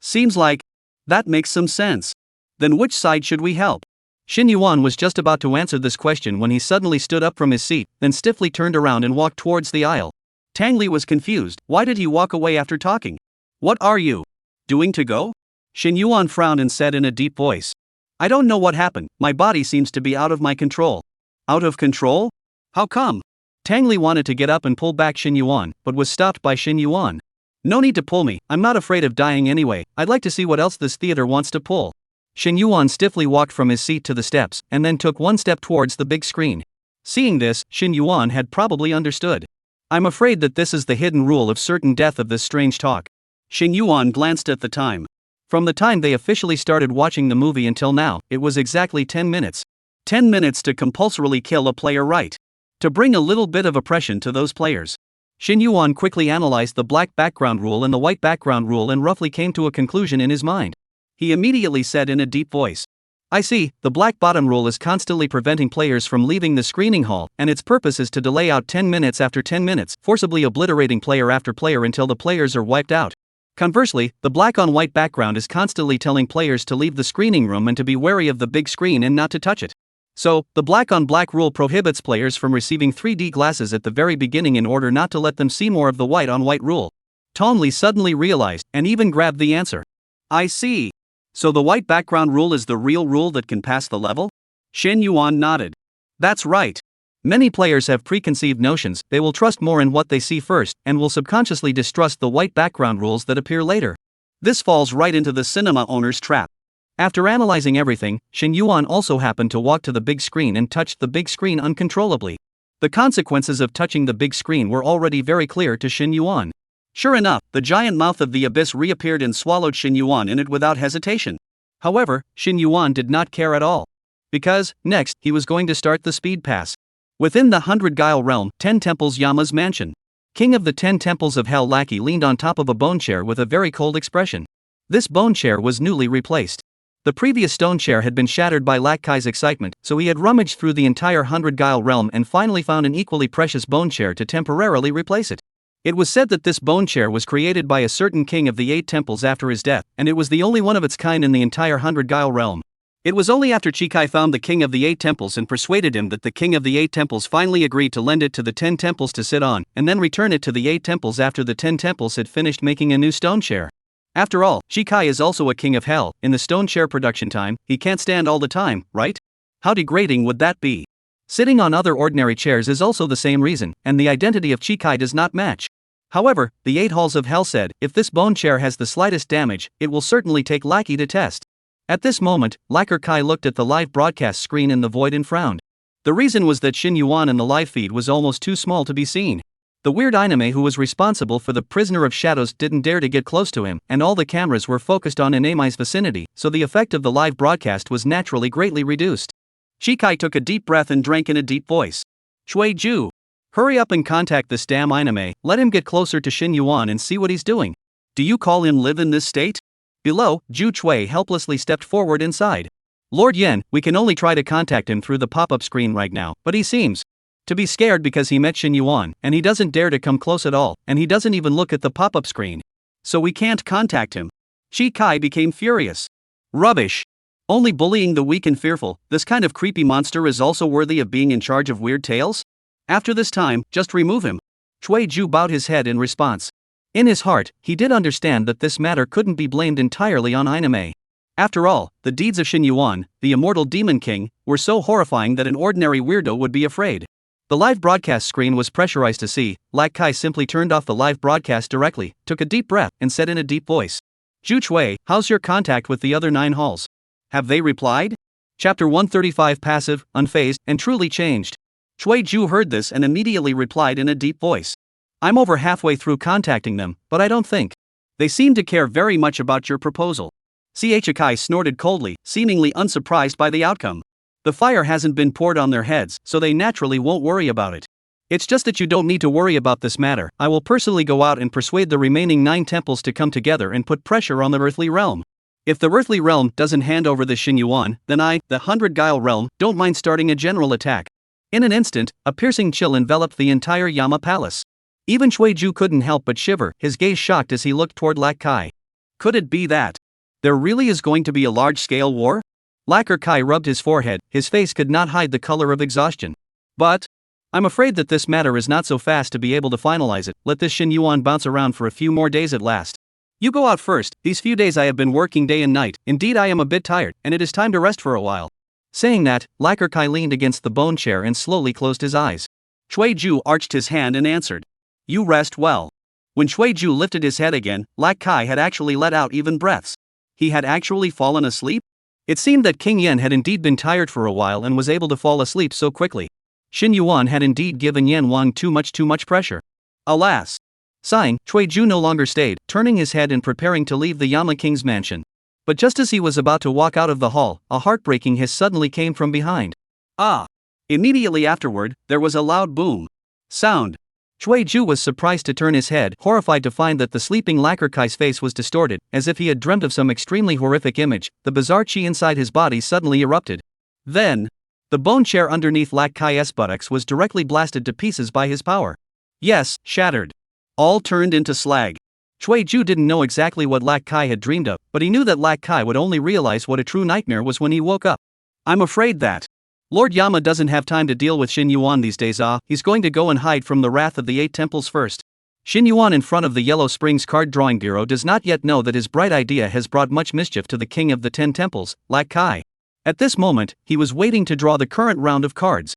Seems like that makes some sense. Then which side should we help? Xin Yuan was just about to answer this question when he suddenly stood up from his seat, then stiffly turned around and walked towards the aisle. Tang Li was confused. Why did he walk away after talking? What are you doing to go? Xin Yuan frowned and said in a deep voice. I don't know what happened, my body seems to be out of my control. Out of control? How come? Tang Li wanted to get up and pull back Xin Yuan, but was stopped by Xin Yuan. No need to pull me, I'm not afraid of dying anyway, I'd like to see what else this theater wants to pull. Xin Yuan stiffly walked from his seat to the steps, and then took one step towards the big screen. Seeing this, Xin Yuan had probably understood. I'm afraid that this is the hidden rule of certain death of this strange talk. Xin Yuan glanced at the time. From the time they officially started watching the movie until now, it was exactly 10 minutes. 10 minutes to compulsorily kill a player, right? To bring a little bit of oppression to those players. Xin Yuan quickly analyzed the black background rule and the white background rule and roughly came to a conclusion in his mind. He immediately said in a deep voice. I see, the black bottom rule is constantly preventing players from leaving the screening hall, and its purpose is to delay out 10 minutes after 10 minutes, forcibly obliterating player after player until the players are wiped out. Conversely, the black on white background is constantly telling players to leave the screening room and to be wary of the big screen and not to touch it. So, the black on black rule prohibits players from receiving 3D glasses at the very beginning in order not to let them see more of the white on white rule. Tong Li suddenly realized, and even grabbed the answer. I see. So the white background rule is the real rule that can pass the level? Xin Yuan nodded. That's right. Many players have preconceived notions, they will trust more in what they see first, and will subconsciously distrust the white background rules that appear later. This falls right into the cinema owner's trap. After analyzing everything, Xin Yuan also happened to walk to the big screen and touched the big screen uncontrollably. The consequences of touching the big screen were already very clear to Xin Yuan. Sure enough, the giant mouth of the abyss reappeared and swallowed Xin Yuan in it without hesitation. However, Xin Yuan did not care at all. Because, next, he was going to start the speed pass. Within the 100 Guile realm, 10 temples Yama's mansion. King of the 10 temples of Hell Lackey leaned on top of a bone chair with a very cold expression. This bone chair was newly replaced. The previous stone chair had been shattered by Lackai's excitement, so he had rummaged through the entire 100 Guile realm and finally found an equally precious bone chair to temporarily replace it. It was said that this bone chair was created by a certain king of the 8 temples after his death, and it was the only one of its kind in the entire 100 Guile realm. It was only after Chikai found the King of the Eight Temples and persuaded him that the King of the Eight Temples finally agreed to lend it to the 10 temples to sit on, and then return it to the 8 temples after the 10 temples had finished making a new stone chair. After all, Chikai is also a king of hell. In the stone chair production time, he can't stand all the time, right? How degrading would that be? Sitting on other ordinary chairs is also the same reason, and the identity of Chikai does not match. However, the 8 halls of hell said, if this bone chair has the slightest damage, it will certainly take Lackey to test. At this moment, Liker Kai looked at the live broadcast screen in the void and frowned. The reason was that Shin Yuan in the live feed was almost too small to be seen. The weird anime who was responsible for the Prisoner of Shadows didn't dare to get close to him, and all the cameras were focused on Inami's vicinity, so the effect of the live broadcast was naturally greatly reduced. Chikai took a deep breath and drank in a deep voice. Shui-ju, hurry up and contact this damn anime, let him get closer to Shin Yuan and see what he's doing. Do you call him live in this state? Below, Ju Chui helplessly stepped forward inside. Lord Yen, we can only try to contact him through the pop-up screen right now, but he seems to be scared because he met Shin Yuan, and he doesn't dare to come close at all, and he doesn't even look at the pop-up screen. So we can't contact him. Chikai became furious. Rubbish. Only bullying the weak and fearful, this kind of creepy monster is also worthy of being in charge of weird tales? After this time, just remove him. Shui-ju bowed his head in response. In his heart, he did understand that this matter couldn't be blamed entirely on anime. After all, the deeds of Shin Yuan, the immortal demon king, were so horrifying that an ordinary weirdo would be afraid. The live broadcast screen was pressurized to see. Lak Kai simply turned off the live broadcast directly, took a deep breath, and said in a deep voice, Ju Chui, how's your contact with the other 9 halls? Have they replied? Chapter 135 Passive, unfazed, and truly changed. Shui Ju heard this and immediately replied in a deep voice. I'm over halfway through contacting them, but I don't think they seem to care very much about your proposal. Chikai snorted coldly, seemingly unsurprised by the outcome. The fire hasn't been poured on their heads, so they naturally won't worry about it. It's just that you don't need to worry about this matter. I will personally go out and persuade the remaining 9 temples to come together and put pressure on the earthly realm. If the earthly realm doesn't hand over the Shin Yuan, then I, the 100 Guile realm, don't mind starting a general attack. In an instant, a piercing chill enveloped the entire Yama palace. Even Shui-ju couldn't help but shiver, his gaze shocked as he looked toward Lak Kai. Could it be that there really is going to be a large-scale war? Laker Kai rubbed his forehead, his face could not hide the color of exhaustion. But I'm afraid that this matter is not so fast to be able to finalize it. Let this Shin Yuan bounce around for a few more days at last. You go out first. These few days I have been working day and night. Indeed I am a bit tired, and it is time to rest for a while. Saying that, Laker Kai leaned against the bone chair and slowly closed his eyes. Shui-ju arched his hand and answered. You rest well. When Shui-ju lifted his head again, Lak Kai had actually let out even breaths. He had actually fallen asleep? It seemed that King Yen had indeed been tired for a while and was able to fall asleep so quickly. Shin Yuan had indeed given Yen Wang too much pressure. Alas. Sighing, Shui-ju no longer stayed, turning his head and preparing to leave the Yama King's mansion. But just as he was about to walk out of the hall, a heartbreaking hiss suddenly came from behind. Ah! Immediately afterward, there was a loud boom. Sound. Shui-ju was surprised to turn his head, horrified to find that the sleeping Laker Kai's face was distorted, as if he had dreamt of some extremely horrific image. The bizarre chi inside his body suddenly erupted. Then, the bone chair underneath Lak Kai's buttocks was directly blasted to pieces by his power. Yes, shattered. All turned into slag. Shui-ju didn't know exactly what Lak Kai had dreamed of, but he knew that Lak Kai would only realize what a true nightmare was when he woke up. I'm afraid that Lord Yama doesn't have time to deal with Shin Yuan these days. He's going to go and hide from the wrath of the 8 temples first. Shin Yuan in front of the Yellow Springs card drawing bureau does not yet know that his bright idea has brought much mischief to the king of the 10 temples, Lak Kai. At this moment, he was waiting to draw the current round of cards.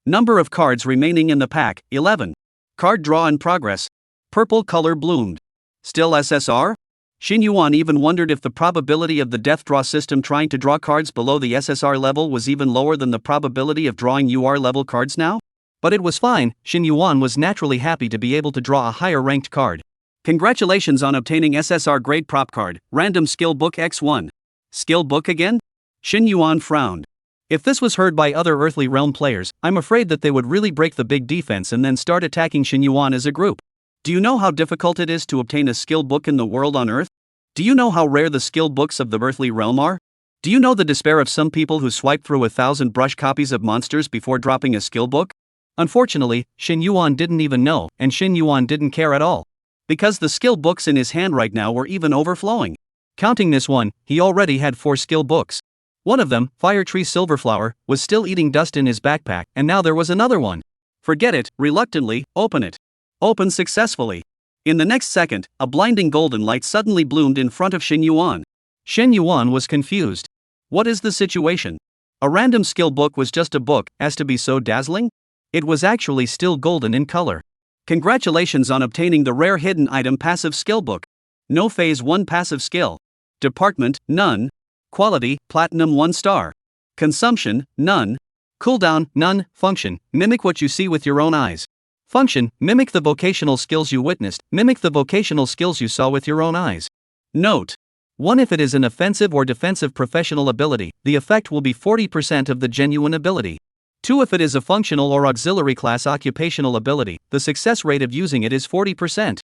Number of cards remaining in the pack, 11. Card draw in progress. Purple color bloomed. Still SSR? Shin Yuan even wondered if the probability of the death draw system trying to draw cards below the SSR level was even lower than the probability of drawing UR level cards now. But it was fine. Shin Yuan was naturally happy to be able to draw a higher ranked card. Congratulations on obtaining SSR grade prop card, random skill book X1. Skill book again? Shin Yuan frowned. If this was heard by other Earthly Realm players, I'm afraid that they would really break the big defense and then start attacking Shin Yuan as a group. Do you know how difficult it is to obtain a skill book in the world on Earth? Do you know how rare the skill books of the Earthly Realm are? Do you know the despair of some people who swipe through 1,000 brush copies of monsters before dropping a skill book? Unfortunately, Shin Yuan didn't even know, and Shin Yuan didn't care at all. Because the skill books in his hand right now were even overflowing. Counting this one, he already had 4 skill books. One of them, Fire Tree Silverflower, was still eating dust in his backpack, and now there was another one. Forget it, reluctantly, open it. Open successfully. In the next second, a blinding golden light suddenly bloomed in front of Shin Yuan. Shin Yuan was confused. What is the situation? A random skill book was just a book, as to be so dazzling? It was actually still golden in color. Congratulations on obtaining the rare hidden item passive skill book. No phase 1 passive skill. Department, none. Quality, platinum 1 star. Consumption, none. Cooldown, none. Function, mimic what you see with your own eyes. Function, mimic the vocational skills you witnessed, mimic the vocational skills you saw with your own eyes. Note: 1. If it is an offensive or defensive professional ability, the effect will be 40% of the genuine ability. 2. If it is a functional or auxiliary class occupational ability, the success rate of using it is 40%.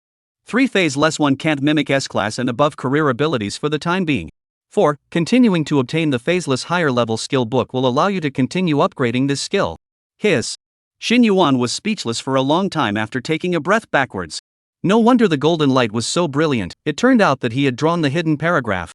3. Phase less 1 can't mimic S-class and above career abilities for the time being. 4. Continuing to obtain the phaseless higher level skill book will allow you to continue upgrading this skill. Hiss. Shin Yuan was speechless for a long time after taking a breath backwards. No wonder the golden light was so brilliant. It turned out that he had drawn the hidden paragraph.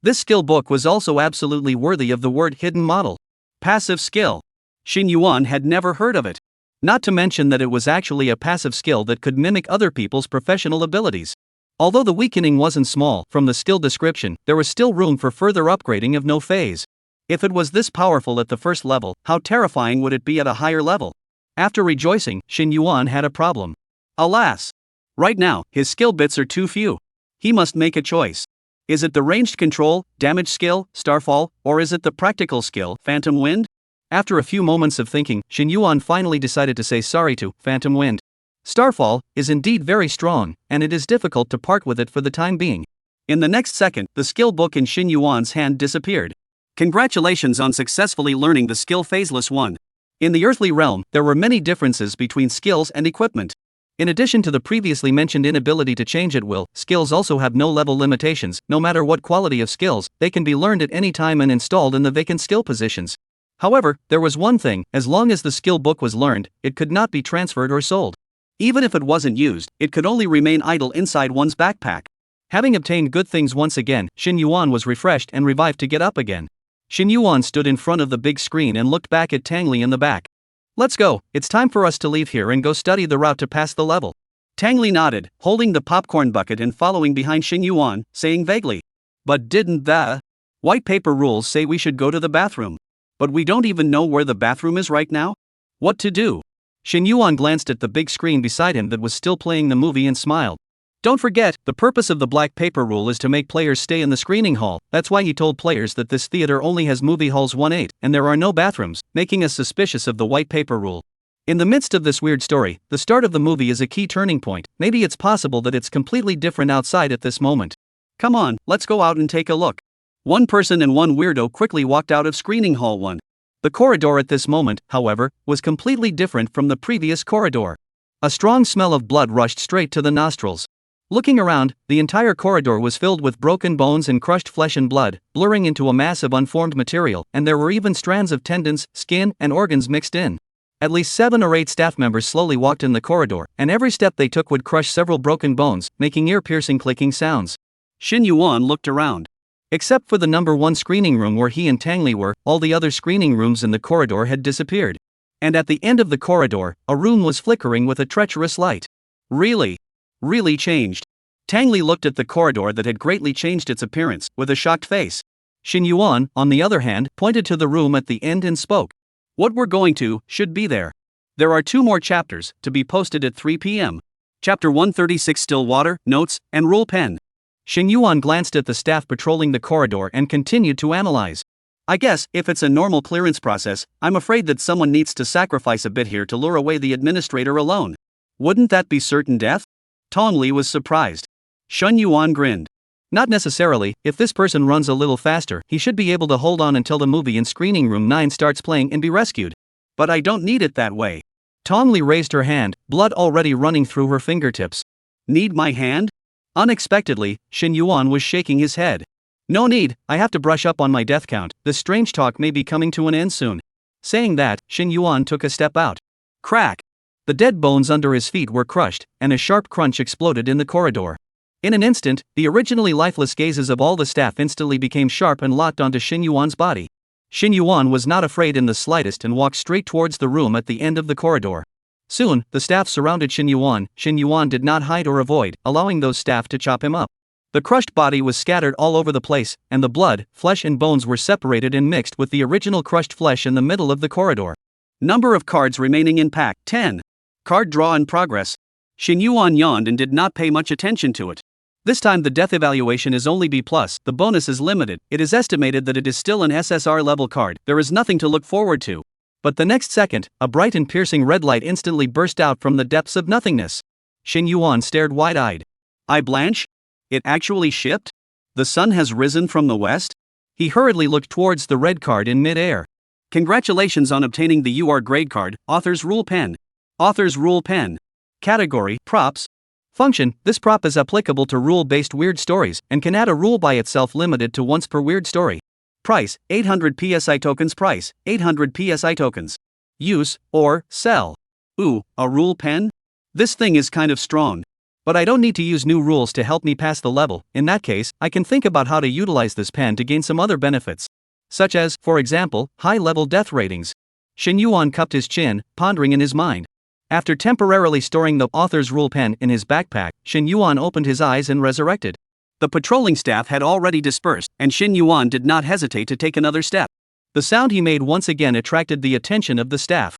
This skill book was also absolutely worthy of the word hidden model. Passive skill. Shin Yuan had never heard of it. Not to mention that it was actually a passive skill that could mimic other people's professional abilities. Although the weakening wasn't small, from the skill description, there was still room for further upgrading of no phase. If it was this powerful at the first level, how terrifying would it be at a higher level? After rejoicing, Shin Yuan had a problem. Alas! Right now, his skill bits are too few. He must make a choice. Is it the ranged control, damage skill, Starfall, or is it the practical skill, Phantom Wind? After a few moments of thinking, Shin Yuan finally decided to say sorry to Phantom Wind. Starfall is indeed very strong, and it is difficult to part with it for the time being. In the next second, the skill book in Shin Yuan's hand disappeared. Congratulations on successfully learning the skill Phaseless 1. In the earthly realm, there were many differences between skills and equipment. In addition to the previously mentioned inability to change at will, skills also have no level limitations. No matter what quality of skills, they can be learned at any time and installed in the vacant skill positions. However, there was one thing: as long as the skill book was learned, it could not be transferred or sold. Even if it wasn't used, it could only remain idle inside one's backpack. Having obtained good things once again, Shin Yuan was refreshed and revived to get up again. Shin Yuan stood in front of the big screen and looked back at Tang Li in the back. Let's go, it's time for us to leave here and go study the route to pass the level. Tang Li nodded, holding the popcorn bucket and following behind Shin Yuan, saying vaguely, "But didn't the white paper rules say we should go to the bathroom? But we don't even know where the bathroom is right now? What to do?" Shin Yuan glanced at the big screen beside him that was still playing the movie and smiled. Don't forget, the purpose of the black paper rule is to make players stay in the screening hall. That's why he told players that this theater only has movie halls 1-8, and there are no bathrooms, making us suspicious of the white paper rule. In the midst of this weird story, the start of the movie is a key turning point. Maybe it's possible that it's completely different outside at this moment. Come on, let's go out and take a look. One person and one weirdo quickly walked out of screening hall 1. The corridor at this moment, however, was completely different from the previous corridor. A strong smell of blood rushed straight to the nostrils. Looking around, the entire corridor was filled with broken bones and crushed flesh and blood, blurring into a mass of unformed material, and there were even strands of tendons, skin, and organs mixed in. At least 7 or 8 staff members slowly walked in the corridor, and every step they took would crush several broken bones, making ear-piercing clicking sounds. Shin Yuan looked around. Except for the number 1 screening room where he and Tang Li were, all the other screening rooms in the corridor had disappeared. And at the end of the corridor, a room was flickering with a treacherous light. Really changed. Tang Li looked at the corridor that had greatly changed its appearance, with a shocked face. Shin Yuan, on the other hand, pointed to the room at the end and spoke. What we're going to, should be there. There are 2 more chapters, to be posted at 3 p.m. Chapter 136 Still Water, Notes, and Rule Pen. Shin Yuan glanced at the staff patrolling the corridor and continued to analyze. I guess, if it's a normal clearance process, I'm afraid that someone needs to sacrifice a bit here to lure away the administrator alone. Wouldn't that be certain death? Tong Li was surprised. Shin Yuan grinned. Not necessarily. If this person runs a little faster, he should be able to hold on until the movie in screening room 9 starts playing and be rescued. But I don't need it that way. Tong Li raised her hand, blood already running through her fingertips. Need my hand? Unexpectedly, Shin Yuan was shaking his head. No need, I have to brush up on my death count. This strange talk may be coming to an end soon. Saying that, Shin Yuan took a step out. Crack! The dead bones under his feet were crushed, and a sharp crunch exploded in the corridor. In an instant, the originally lifeless gazes of all the staff instantly became sharp and locked onto Shin Yuan's body. Xin Yuan was not afraid in the slightest and walked straight towards the room at the end of the corridor. Soon, the staff surrounded Xin Yuan. Xin Yuan did not hide or avoid, allowing those staff to chop him up. The crushed body was scattered all over the place, and the blood, flesh and bones were separated and mixed with the original crushed flesh in the middle of the corridor. Number of cards remaining in pack 10. Card draw in progress. Xin Yuan yawned and did not pay much attention to it. This time the death evaluation is only B+, the bonus is limited. It is estimated that it is still an SSR level card. There is nothing to look forward to. But the next second, a bright and piercing red light instantly burst out from the depths of nothingness. Xin Yuan stared wide-eyed. I blanch? It actually shipped? The sun has risen from the west? He hurriedly looked towards the red card in mid-air. Congratulations on obtaining the UR grade card, Author's Rule Pen. Author's Rule Pen. Category, Props. Function, this prop is applicable to rule-based weird stories, and can add a rule by itself limited to once per weird story. Price, 800 PSI tokens. Price, 800 PSI tokens. Use, or, sell. Ooh, a rule pen? This thing is kind of strong. But I don't need to use new rules to help me pass the level. In that case, I can think about how to utilize this pen to gain some other benefits. Such as, for example, high-level death ratings. Xin Yuan cupped his chin, pondering in his mind. After temporarily storing the Author's Rule Pen in his backpack, Xin Yuan opened his eyes and resurrected. The patrolling staff had already dispersed, and Xin Yuan did not hesitate to take another step. The sound he made once again attracted the attention of the staff.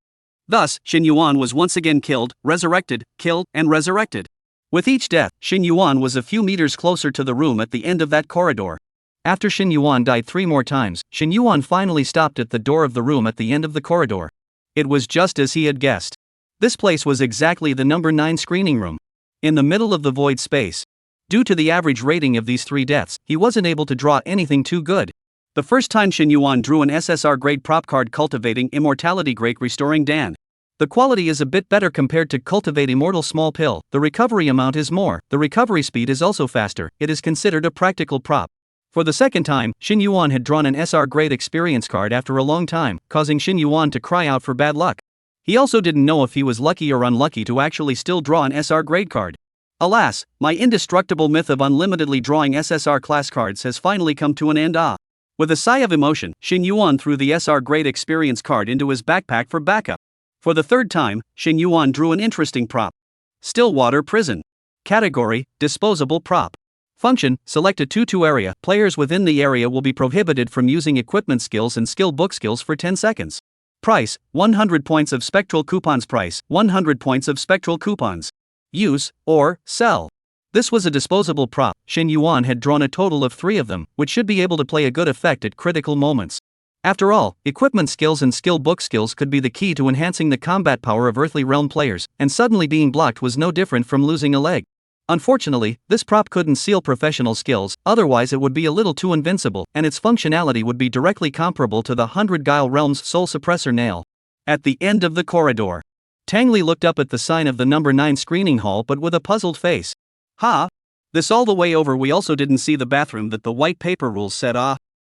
Thus, Xin Yuan was once again killed, resurrected, killed, and resurrected. With each death, Xin Yuan was a few meters closer to the room at the end of that corridor. After Xin Yuan died 3 more times, Xin Yuan finally stopped at the door of the room at the end of the corridor. It was just as he had guessed. This place was exactly the number 9 screening room. In the middle of the void space. Due to the average rating of these 3 deaths, he wasn't able to draw anything too good. The first time Xin Yuan drew an SSR grade prop card Cultivating Immortality Great Restoring Dan. The quality is a bit better compared to Cultivate Immortal Small Pill. The recovery amount is more. The recovery speed is also faster. It is considered a practical prop. For the second time, Xin Yuan had drawn an SR grade experience card after a long time, causing Xin Yuan to cry out for bad luck. He also didn't know if he was lucky or unlucky to actually still draw an SR grade card. Alas, my indestructible myth of unlimitedly drawing SSR class cards has finally come to an end. With a sigh of emotion, Xin Yuan threw the SR grade experience card into his backpack for backup. For the third time, Xin Yuan drew an interesting prop. Stillwater Prison. Category, Disposable Prop. Function, select a 2-2 area. Players within the area will be prohibited from using equipment skills and skill book skills for 10 seconds. Price, 100 points of spectral coupons. Price, 100 points of spectral coupons. Use, or, sell. This was a disposable prop. Xin Yuan had drawn a total of 3 of them, which should be able to play a good effect at critical moments. After all, equipment skills and skill book skills could be the key to enhancing the combat power of Earthly Realm players, and suddenly being blocked was no different from losing a leg. Unfortunately, this prop couldn't seal professional skills, otherwise it would be a little too invincible, and its functionality would be directly comparable to the 100 Guile Realm's Soul Suppressor nail. At the end of the corridor, Tang Li looked up at the sign of the number 9 screening hall but with a puzzled face. This all the way over. We also didn't see the bathroom that the white paper rules said.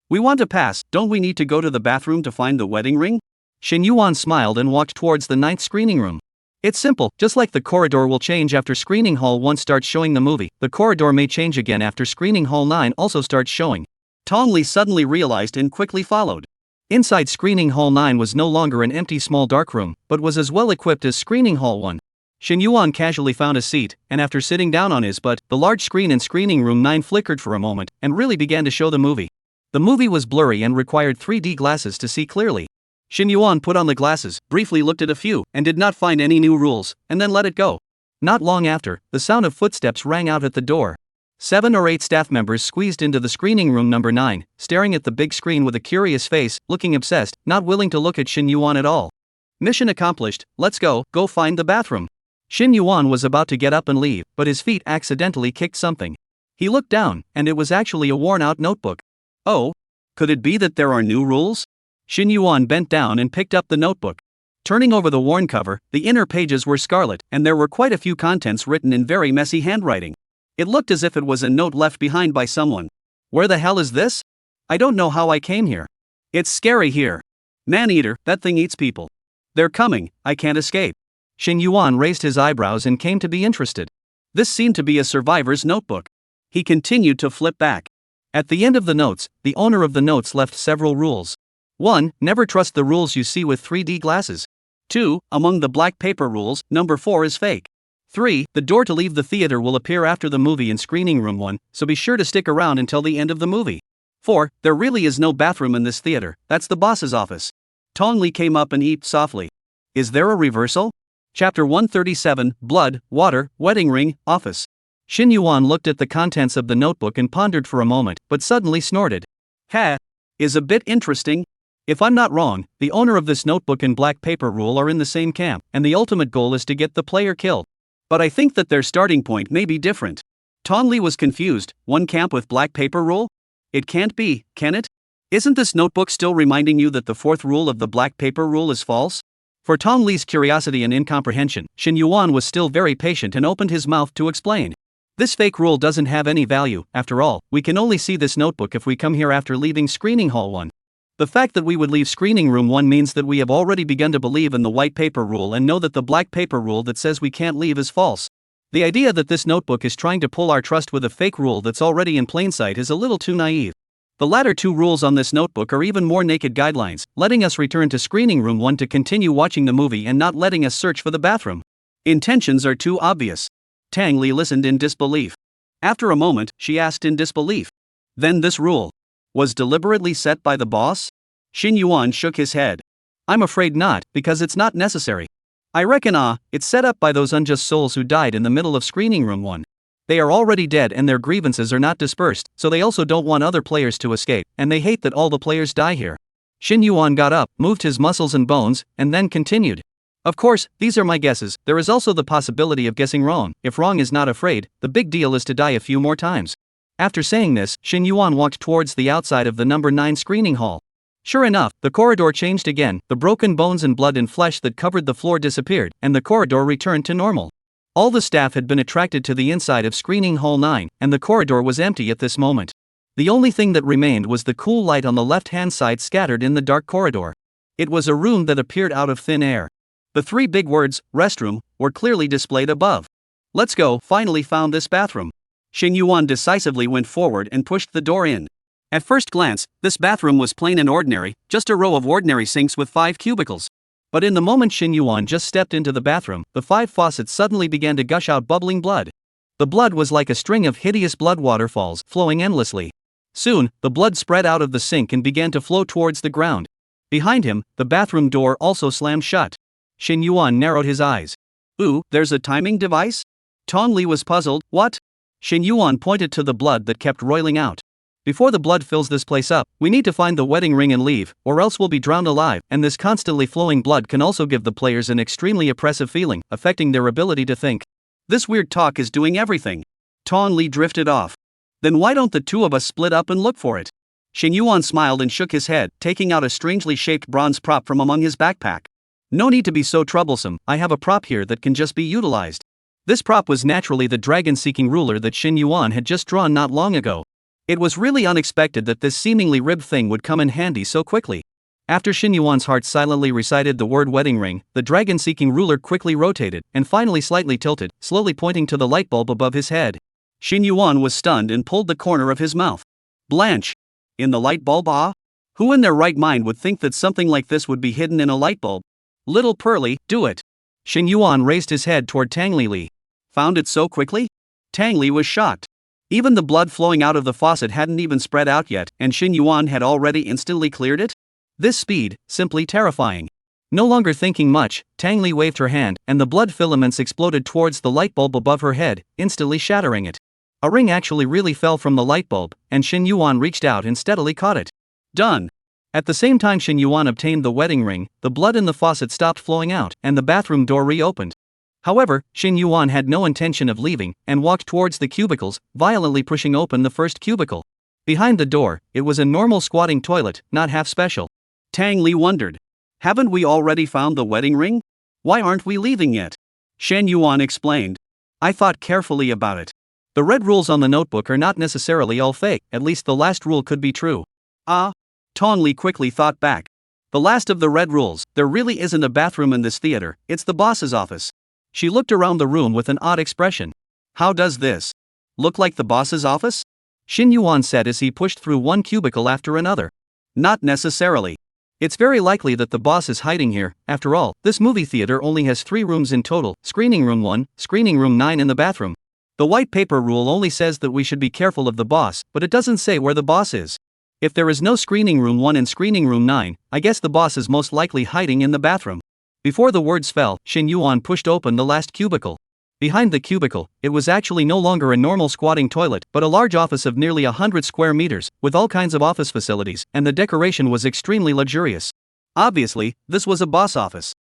We want to pass. Don't we need to go to the bathroom to find the wedding ring? Xin Yuan smiled and walked towards the 9th screening room. It's simple, just like the corridor will change after screening hall 1 starts showing the movie, the corridor may change again after screening hall 9 also starts showing. Tang Li suddenly realized and quickly followed. Inside screening hall 9 was no longer an empty small dark room, but was as well equipped as screening hall 1. Xin Yuan casually found a seat, and after sitting down on his butt, the large screen in screening room 9 flickered for a moment, and really began to show the movie. The movie was blurry and required 3D glasses to see clearly. Xin Yuan put on the glasses, briefly looked at a few, and did not find any new rules, and then let it go. Not long after, the sound of footsteps rang out at the door. 7 or 8 staff members squeezed into the screening room number 9, staring at the big screen with a curious face, looking obsessed, not willing to look at Xin Yuan at all. Mission accomplished, let's go find the bathroom. Xin Yuan was about to get up and leave, but his feet accidentally kicked something. He looked down, and it was actually a worn-out notebook. Oh, could it be that there are new rules? Xin Yuan bent down and picked up the notebook. Turning over the worn cover, the inner pages were scarlet, and there were quite a few contents written in very messy handwriting. It looked as if it was a note left behind by someone. Where the hell is this? I don't know how I came here. It's scary here. Man-eater, that thing eats people. They're coming, I can't escape. Xin Yuan raised his eyebrows and came to be interested. This seemed to be a survivor's notebook. He continued to flip back. At the end of the notes, the owner of the notes left several rules. 1. Never trust the rules you see with 3D glasses. 2. Among the black paper rules, number 4 is fake. 3. The door to leave the theater will appear after the movie in screening room 1, so be sure to stick around until the end of the movie. 4. There really is no bathroom in this theater, that's the boss's office. Tong Li came up and eeped softly. Is there a reversal? Chapter 137, Blood, Water, Wedding Ring, Office. Shin Yuan looked at the contents of the notebook and pondered for a moment, but suddenly snorted. Ha! Is a bit interesting. If I'm not wrong, the owner of this notebook and black paper rule are in the same camp, and the ultimate goal is to get the player killed. But I think that their starting point may be different. Tong Li was confused. One camp with black paper rule? It can't be, can it? Isn't this notebook still reminding you that the fourth rule of the black paper rule is false? For Tong Li's curiosity and incomprehension, Shin Yuan was still very patient and opened his mouth to explain. This fake rule doesn't have any value. After all, we can only see this notebook if we come here after leaving screening hall 1. The fact that we would leave screening room 1 means that we have already begun to believe in the white paper rule and know that the black paper rule that says we can't leave is false. The idea that this notebook is trying to pull our trust with a fake rule that's already in plain sight is a little too naive. The latter two rules on this notebook are even more naked guidelines, letting us return to screening room 1 to continue watching the movie and not letting us search for the bathroom. Intentions are too obvious. Tang Li listened in disbelief. After a moment, she asked in disbelief. Then this rule was deliberately set by the boss? Shin Yuan shook his head. I'm afraid not, because it's not necessary. I reckon it's set up by those unjust souls who died in the middle of screening room 1. They are already dead and their grievances are not dispersed, so they also don't want other players to escape, and they hate that all the players die here. Shin Yuan got up, moved his muscles and bones, and then continued. Of course, these are my guesses. There is also the possibility of guessing wrong. If wrong is not afraid, the big deal is to die a few more times. After saying this, Shin Yuan walked towards the outside of the number 9 screening hall. Sure enough, the corridor changed again, the broken bones and blood and flesh that covered the floor disappeared, and the corridor returned to normal. All the staff had been attracted to the inside of screening hall 9, and the corridor was empty at this moment. The only thing that remained was the cool light on the left-hand side scattered in the dark corridor. It was a room that appeared out of thin air. The 3 big words, restroom, were clearly displayed above. Let's go, finally found this bathroom. Shin Yuan decisively went forward and pushed the door in. At first glance, this bathroom was plain and ordinary, just a row of ordinary sinks with 5 cubicles. But in the moment Shin Yuan just stepped into the bathroom, the 5 faucets suddenly began to gush out bubbling blood. The blood was like a string of hideous blood waterfalls, flowing endlessly. Soon, the blood spread out of the sink and began to flow towards the ground. Behind him, the bathroom door also slammed shut. Shin Yuan narrowed his eyes. Ooh, there's a timing device? Tong Li was puzzled. What? Shin Yuan pointed to the blood that kept roiling out. Before the blood fills this place up, we need to find the wedding ring and leave, or else we'll be drowned alive, and this constantly flowing blood can also give the players an extremely oppressive feeling, affecting their ability to think. This weird talk is doing everything. Tong Li drifted off. Then why don't the two of us split up and look for it? Shin Yuan smiled and shook his head, taking out a strangely shaped bronze prop from among his backpack. No need to be so troublesome, I have a prop here that can just be utilized. This prop was naturally the dragon-seeking ruler that Shin Yuan had just drawn not long ago. It was really unexpected that this seemingly ribbed thing would come in handy so quickly. After Shin Yuan's heart silently recited the word wedding ring, the dragon-seeking ruler quickly rotated, and finally slightly tilted, slowly pointing to the light bulb above his head. Shin Yuan was stunned and pulled the corner of his mouth. Blanche! In the light bulb? Who in their right mind would think that something like this would be hidden in a light bulb? Little Pearly, do it! Shin Yuan raised his head toward Tang Li. Found it so quickly? Tang Li was shocked. Even the blood flowing out of the faucet hadn't even spread out yet, and Shin Yuan had already instantly cleared it? This speed, simply terrifying. No longer thinking much, Tang Li waved her hand, and the blood filaments exploded towards the light bulb above her head, instantly shattering it. A ring actually really fell from the light bulb, and Shin Yuan reached out and steadily caught it. Done! At the same time Shin Yuan obtained the wedding ring, the blood in the faucet stopped flowing out, and the bathroom door reopened. However, Shin Yuan had no intention of leaving, and walked towards the cubicles, violently pushing open the first cubicle. Behind the door, it was a normal squatting toilet, not half special. Tang Li wondered. Haven't we already found the wedding ring? Why aren't we leaving yet? Shin Yuan explained. I thought carefully about it. The red rules on the notebook are not necessarily all fake, at least the last rule could be true. Tong Li quickly thought back. The last of the red rules, there really isn't a bathroom in this theater, it's the boss's office. She looked around the room with an odd expression. How does this look like the boss's office? Shin Yuan said as he pushed through one cubicle after another. Not necessarily. It's very likely that the boss is hiding here. After all, this movie theater only has 3 rooms in total: screening room 1, screening room 9 and the bathroom. The white paper rule only says that we should be careful of the boss, but it doesn't say where the boss is. If there is no screening room 1 and screening room 9, I guess the boss is most likely hiding in the bathroom. Before the words fell, Shin Yuan pushed open the last cubicle. Behind the cubicle, it was actually no longer a normal squatting toilet, but a large office of nearly 100 square meters, with all kinds of office facilities, and the decoration was extremely luxurious. Obviously, this was a boss office.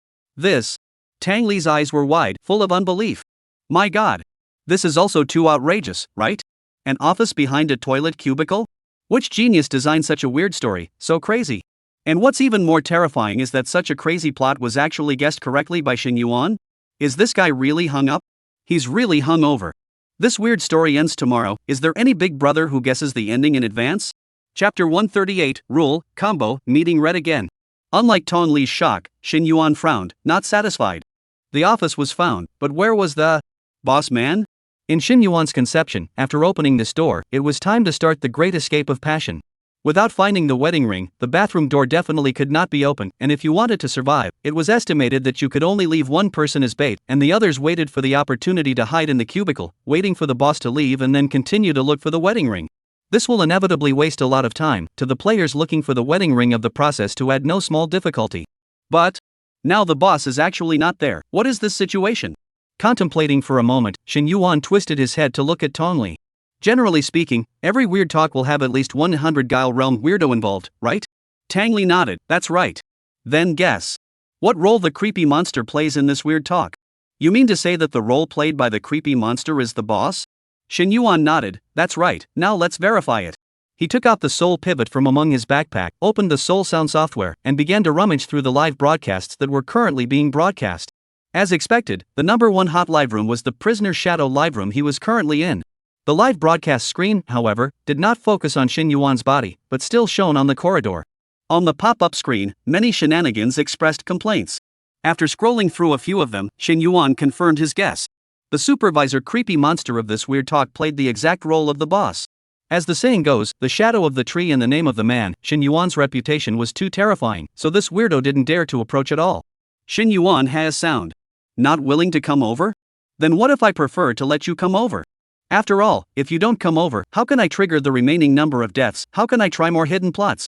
Tang Li's eyes were wide, full of unbelief. My god. This is also too outrageous, right? An office behind a toilet cubicle? Which genius designed such a weird story, so crazy? And what's even more terrifying is that such a crazy plot was actually guessed correctly by Shin Yuan? Is this guy really hung up? He's really hung over. This weird story ends tomorrow. Is there any big brother who guesses the ending in advance? Chapter 138, Rule, Combo, Meeting read again. Unlike Tong Li's shock, Shin Yuan frowned, not satisfied. The office was found, but where was the boss man? In Shin Yuan's conception, after opening this door, it was time to start the great escape of passion. Without finding the wedding ring, the bathroom door definitely could not be opened, and if you wanted to survive, it was estimated that you could only leave one person as bait, and the others waited for the opportunity to hide in the cubicle, waiting for the boss to leave and then continue to look for the wedding ring. This will inevitably waste a lot of time, to the players looking for the wedding ring of the process to add no small difficulty. But now the boss is actually not there. What is this situation? Contemplating for a moment, Shin Yuan twisted his head to look at Tong Li. Generally speaking, every weird talk will have at least 100 Guile Realm weirdo involved, right? Tang Li nodded. That's right. Then guess. What role the creepy monster plays in this weird talk? You mean to say that the role played by the creepy monster is the boss? Shin Yuan nodded. That's right, now let's verify it. He took out the Soul Pivot from among his backpack, opened the Soul Sound software, and began to rummage through the live broadcasts that were currently being broadcast. As expected, the #1 hot live room was the Prisoner's Shadow live room he was currently in. The live broadcast screen, however, did not focus on Shin Yuan's body, but still shone on the corridor. On the pop-up screen, many shenanigans expressed complaints. After scrolling through a few of them, Shin Yuan confirmed his guess. The supervisor creepy monster of this weird talk played the exact role of the boss. As the saying goes, the shadow of the tree and the name of the man, Shin Yuan's reputation was too terrifying, so this weirdo didn't dare to approach at all. Shin Yuan has sound. Not willing to come over? Then what if I prefer to let you come over? After all, if you don't come over, how can I trigger the remaining number of deaths? How can I try more hidden plots?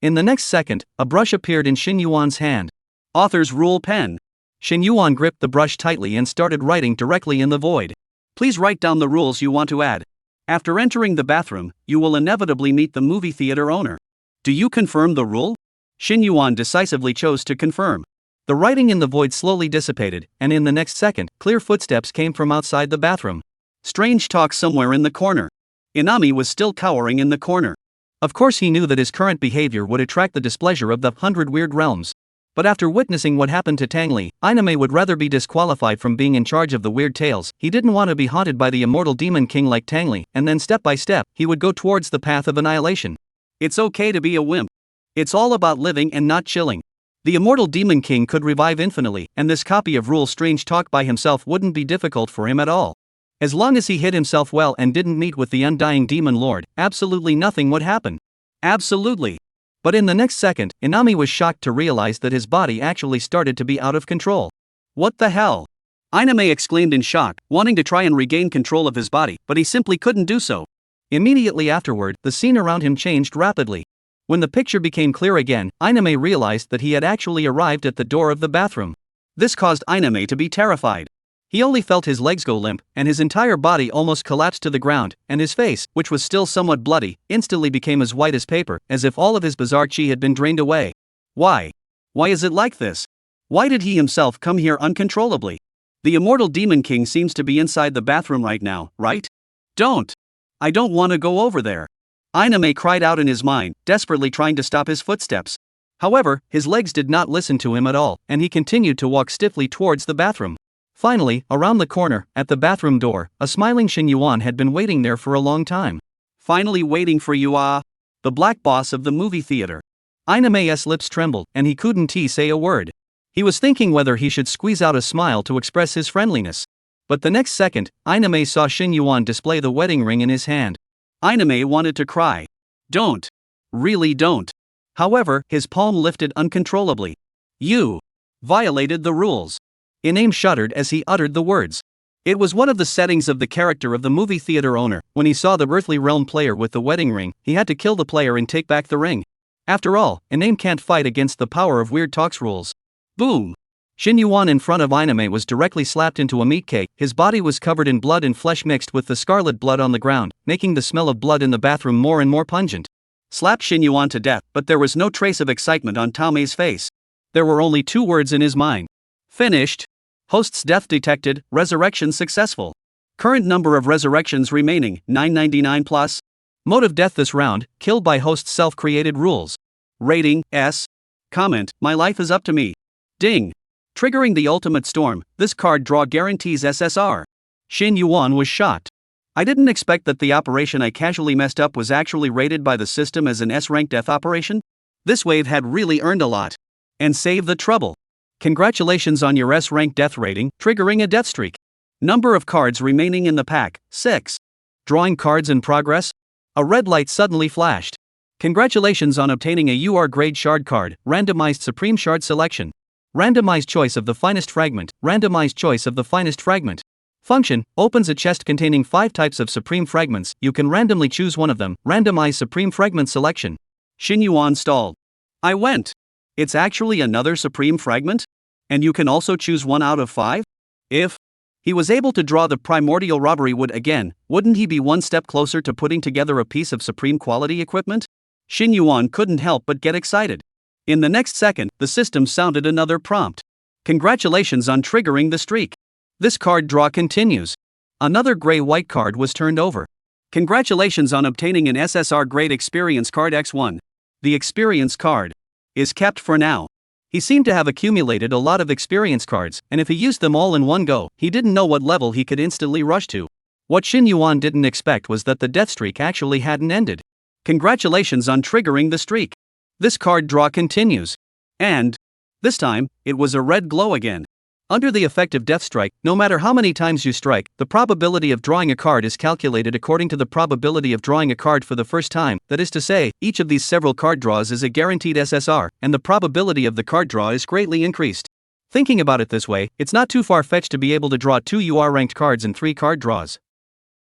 In the next second, a brush appeared in Shin Yuan's hand. Author's Rule Pen. Shin Yuan gripped the brush tightly and started writing directly in the void. Please write down the rules you want to add. After entering the bathroom, you will inevitably meet the movie theater owner. Do you confirm the rule? Shin Yuan decisively chose to confirm. The writing in the void slowly dissipated, and in the next second, clear footsteps came from outside the bathroom. Strange talk somewhere in the corner. Inami was still cowering in the corner. Of course he knew that his current behavior would attract the displeasure of the 100 weird realms. But after witnessing what happened to Tang Li, Inami would rather be disqualified from being in charge of the weird tales. He didn't want to be haunted by the immortal demon king like Tang Li, and then step by step, he would go towards the path of annihilation. It's okay to be a wimp. It's all about living and not chilling. The immortal demon king could revive infinitely, and this copy of Rule Strange Talk by himself wouldn't be difficult for him at all. As long as he hid himself well and didn't meet with the undying demon lord, absolutely nothing would happen. Absolutely. But in the next second, Inami was shocked to realize that his body actually started to be out of control. What the hell? Inami exclaimed in shock, wanting to try and regain control of his body, but he simply couldn't do so. Immediately afterward, the scene around him changed rapidly. When the picture became clear again, Inami realized that he had actually arrived at the door of the bathroom. This caused Inami to be terrified. He only felt his legs go limp, and his entire body almost collapsed to the ground, and his face, which was still somewhat bloody, instantly became as white as paper, as if all of his bizarre chi had been drained away. Why? Why is it like this? Why did he himself come here uncontrollably? The immortal demon king seems to be inside the bathroom right now, right? Don't! I don't want to go over there. Inami cried out in his mind, desperately trying to stop his footsteps. However, his legs did not listen to him at all, and he continued to walk stiffly towards the bathroom. Finally, around the corner, at the bathroom door, a smiling Shin Yuan had been waiting there for a long time. Finally waiting for you, the black boss of the movie theater. Inami's lips trembled, and he couldn't say a word. He was thinking whether he should squeeze out a smile to express his friendliness. But the next second, Inami saw Shin Yuan display the wedding ring in his hand. Inami wanted to cry. Don't. Really don't. However, his palm lifted uncontrollably. You violated the rules. Iname shuddered as he uttered the words. It was one of the settings of the character of the movie theater owner. When he saw the earthly realm player with the wedding ring, he had to kill the player and take back the ring. After all, Iname can't fight against the power of Weird Talk's rules. Boom! Shin Yuan in front of Iname was directly slapped into a meat cake. His body was covered in blood and flesh mixed with the scarlet blood on the ground, making the smell of blood in the bathroom more and more pungent. Slapped Shin Yuan to death, but there was no trace of excitement on Taomei's face. There were only 2 words in his mind. Finished. Host's death detected, resurrection successful. Current number of resurrections remaining, 999 plus. Mode of death this round, killed by host's self-created rules. Rating, S. Comment, my life is up to me. Ding. Triggering the ultimate storm, this card draw guarantees SSR. Shin Yuan was shocked. I didn't expect that the operation I casually messed up was actually rated by the system as an S-rank death operation. This wave had really earned a lot. And save the trouble. Congratulations on your S-rank death rating, triggering a death streak. Number of cards remaining in the pack, 6. Drawing cards in progress? A red light suddenly flashed. Congratulations on obtaining a UR grade shard card, randomized supreme shard selection. Randomized choice of the finest fragment, randomized choice of the finest fragment. Function, opens a chest containing 5 types of supreme fragments, you can randomly choose one of them, randomize supreme fragment selection. Shin Yuan stalled. I went. It's actually another supreme fragment? And you can also choose 1 out of 5? If he was able to draw the primordial robbery wood again, wouldn't he be one step closer to putting together a piece of supreme quality equipment? Shin Yuan couldn't help but get excited. In the next second, the system sounded another prompt. Congratulations on triggering the streak. This card draw continues. Another gray-white card was turned over. Congratulations on obtaining an SSR grade experience card X1. The experience card is kept for now. He seemed to have accumulated a lot of experience cards, and if he used them all in one go, he didn't know what level he could instantly rush to. What Shin Yuan didn't expect was that the death streak actually hadn't ended. Congratulations on triggering the streak. This card draw continues. And this time, it was a red glow again. Under the effect of death strike, no matter how many times you strike, the probability of drawing a card is calculated according to the probability of drawing a card for the first time. That is to say, each of these several card draws is a guaranteed SSR, and the probability of the card draw is greatly increased. Thinking about it this way, it's not too far-fetched to be able to draw 2 UR ranked cards in 3 card draws.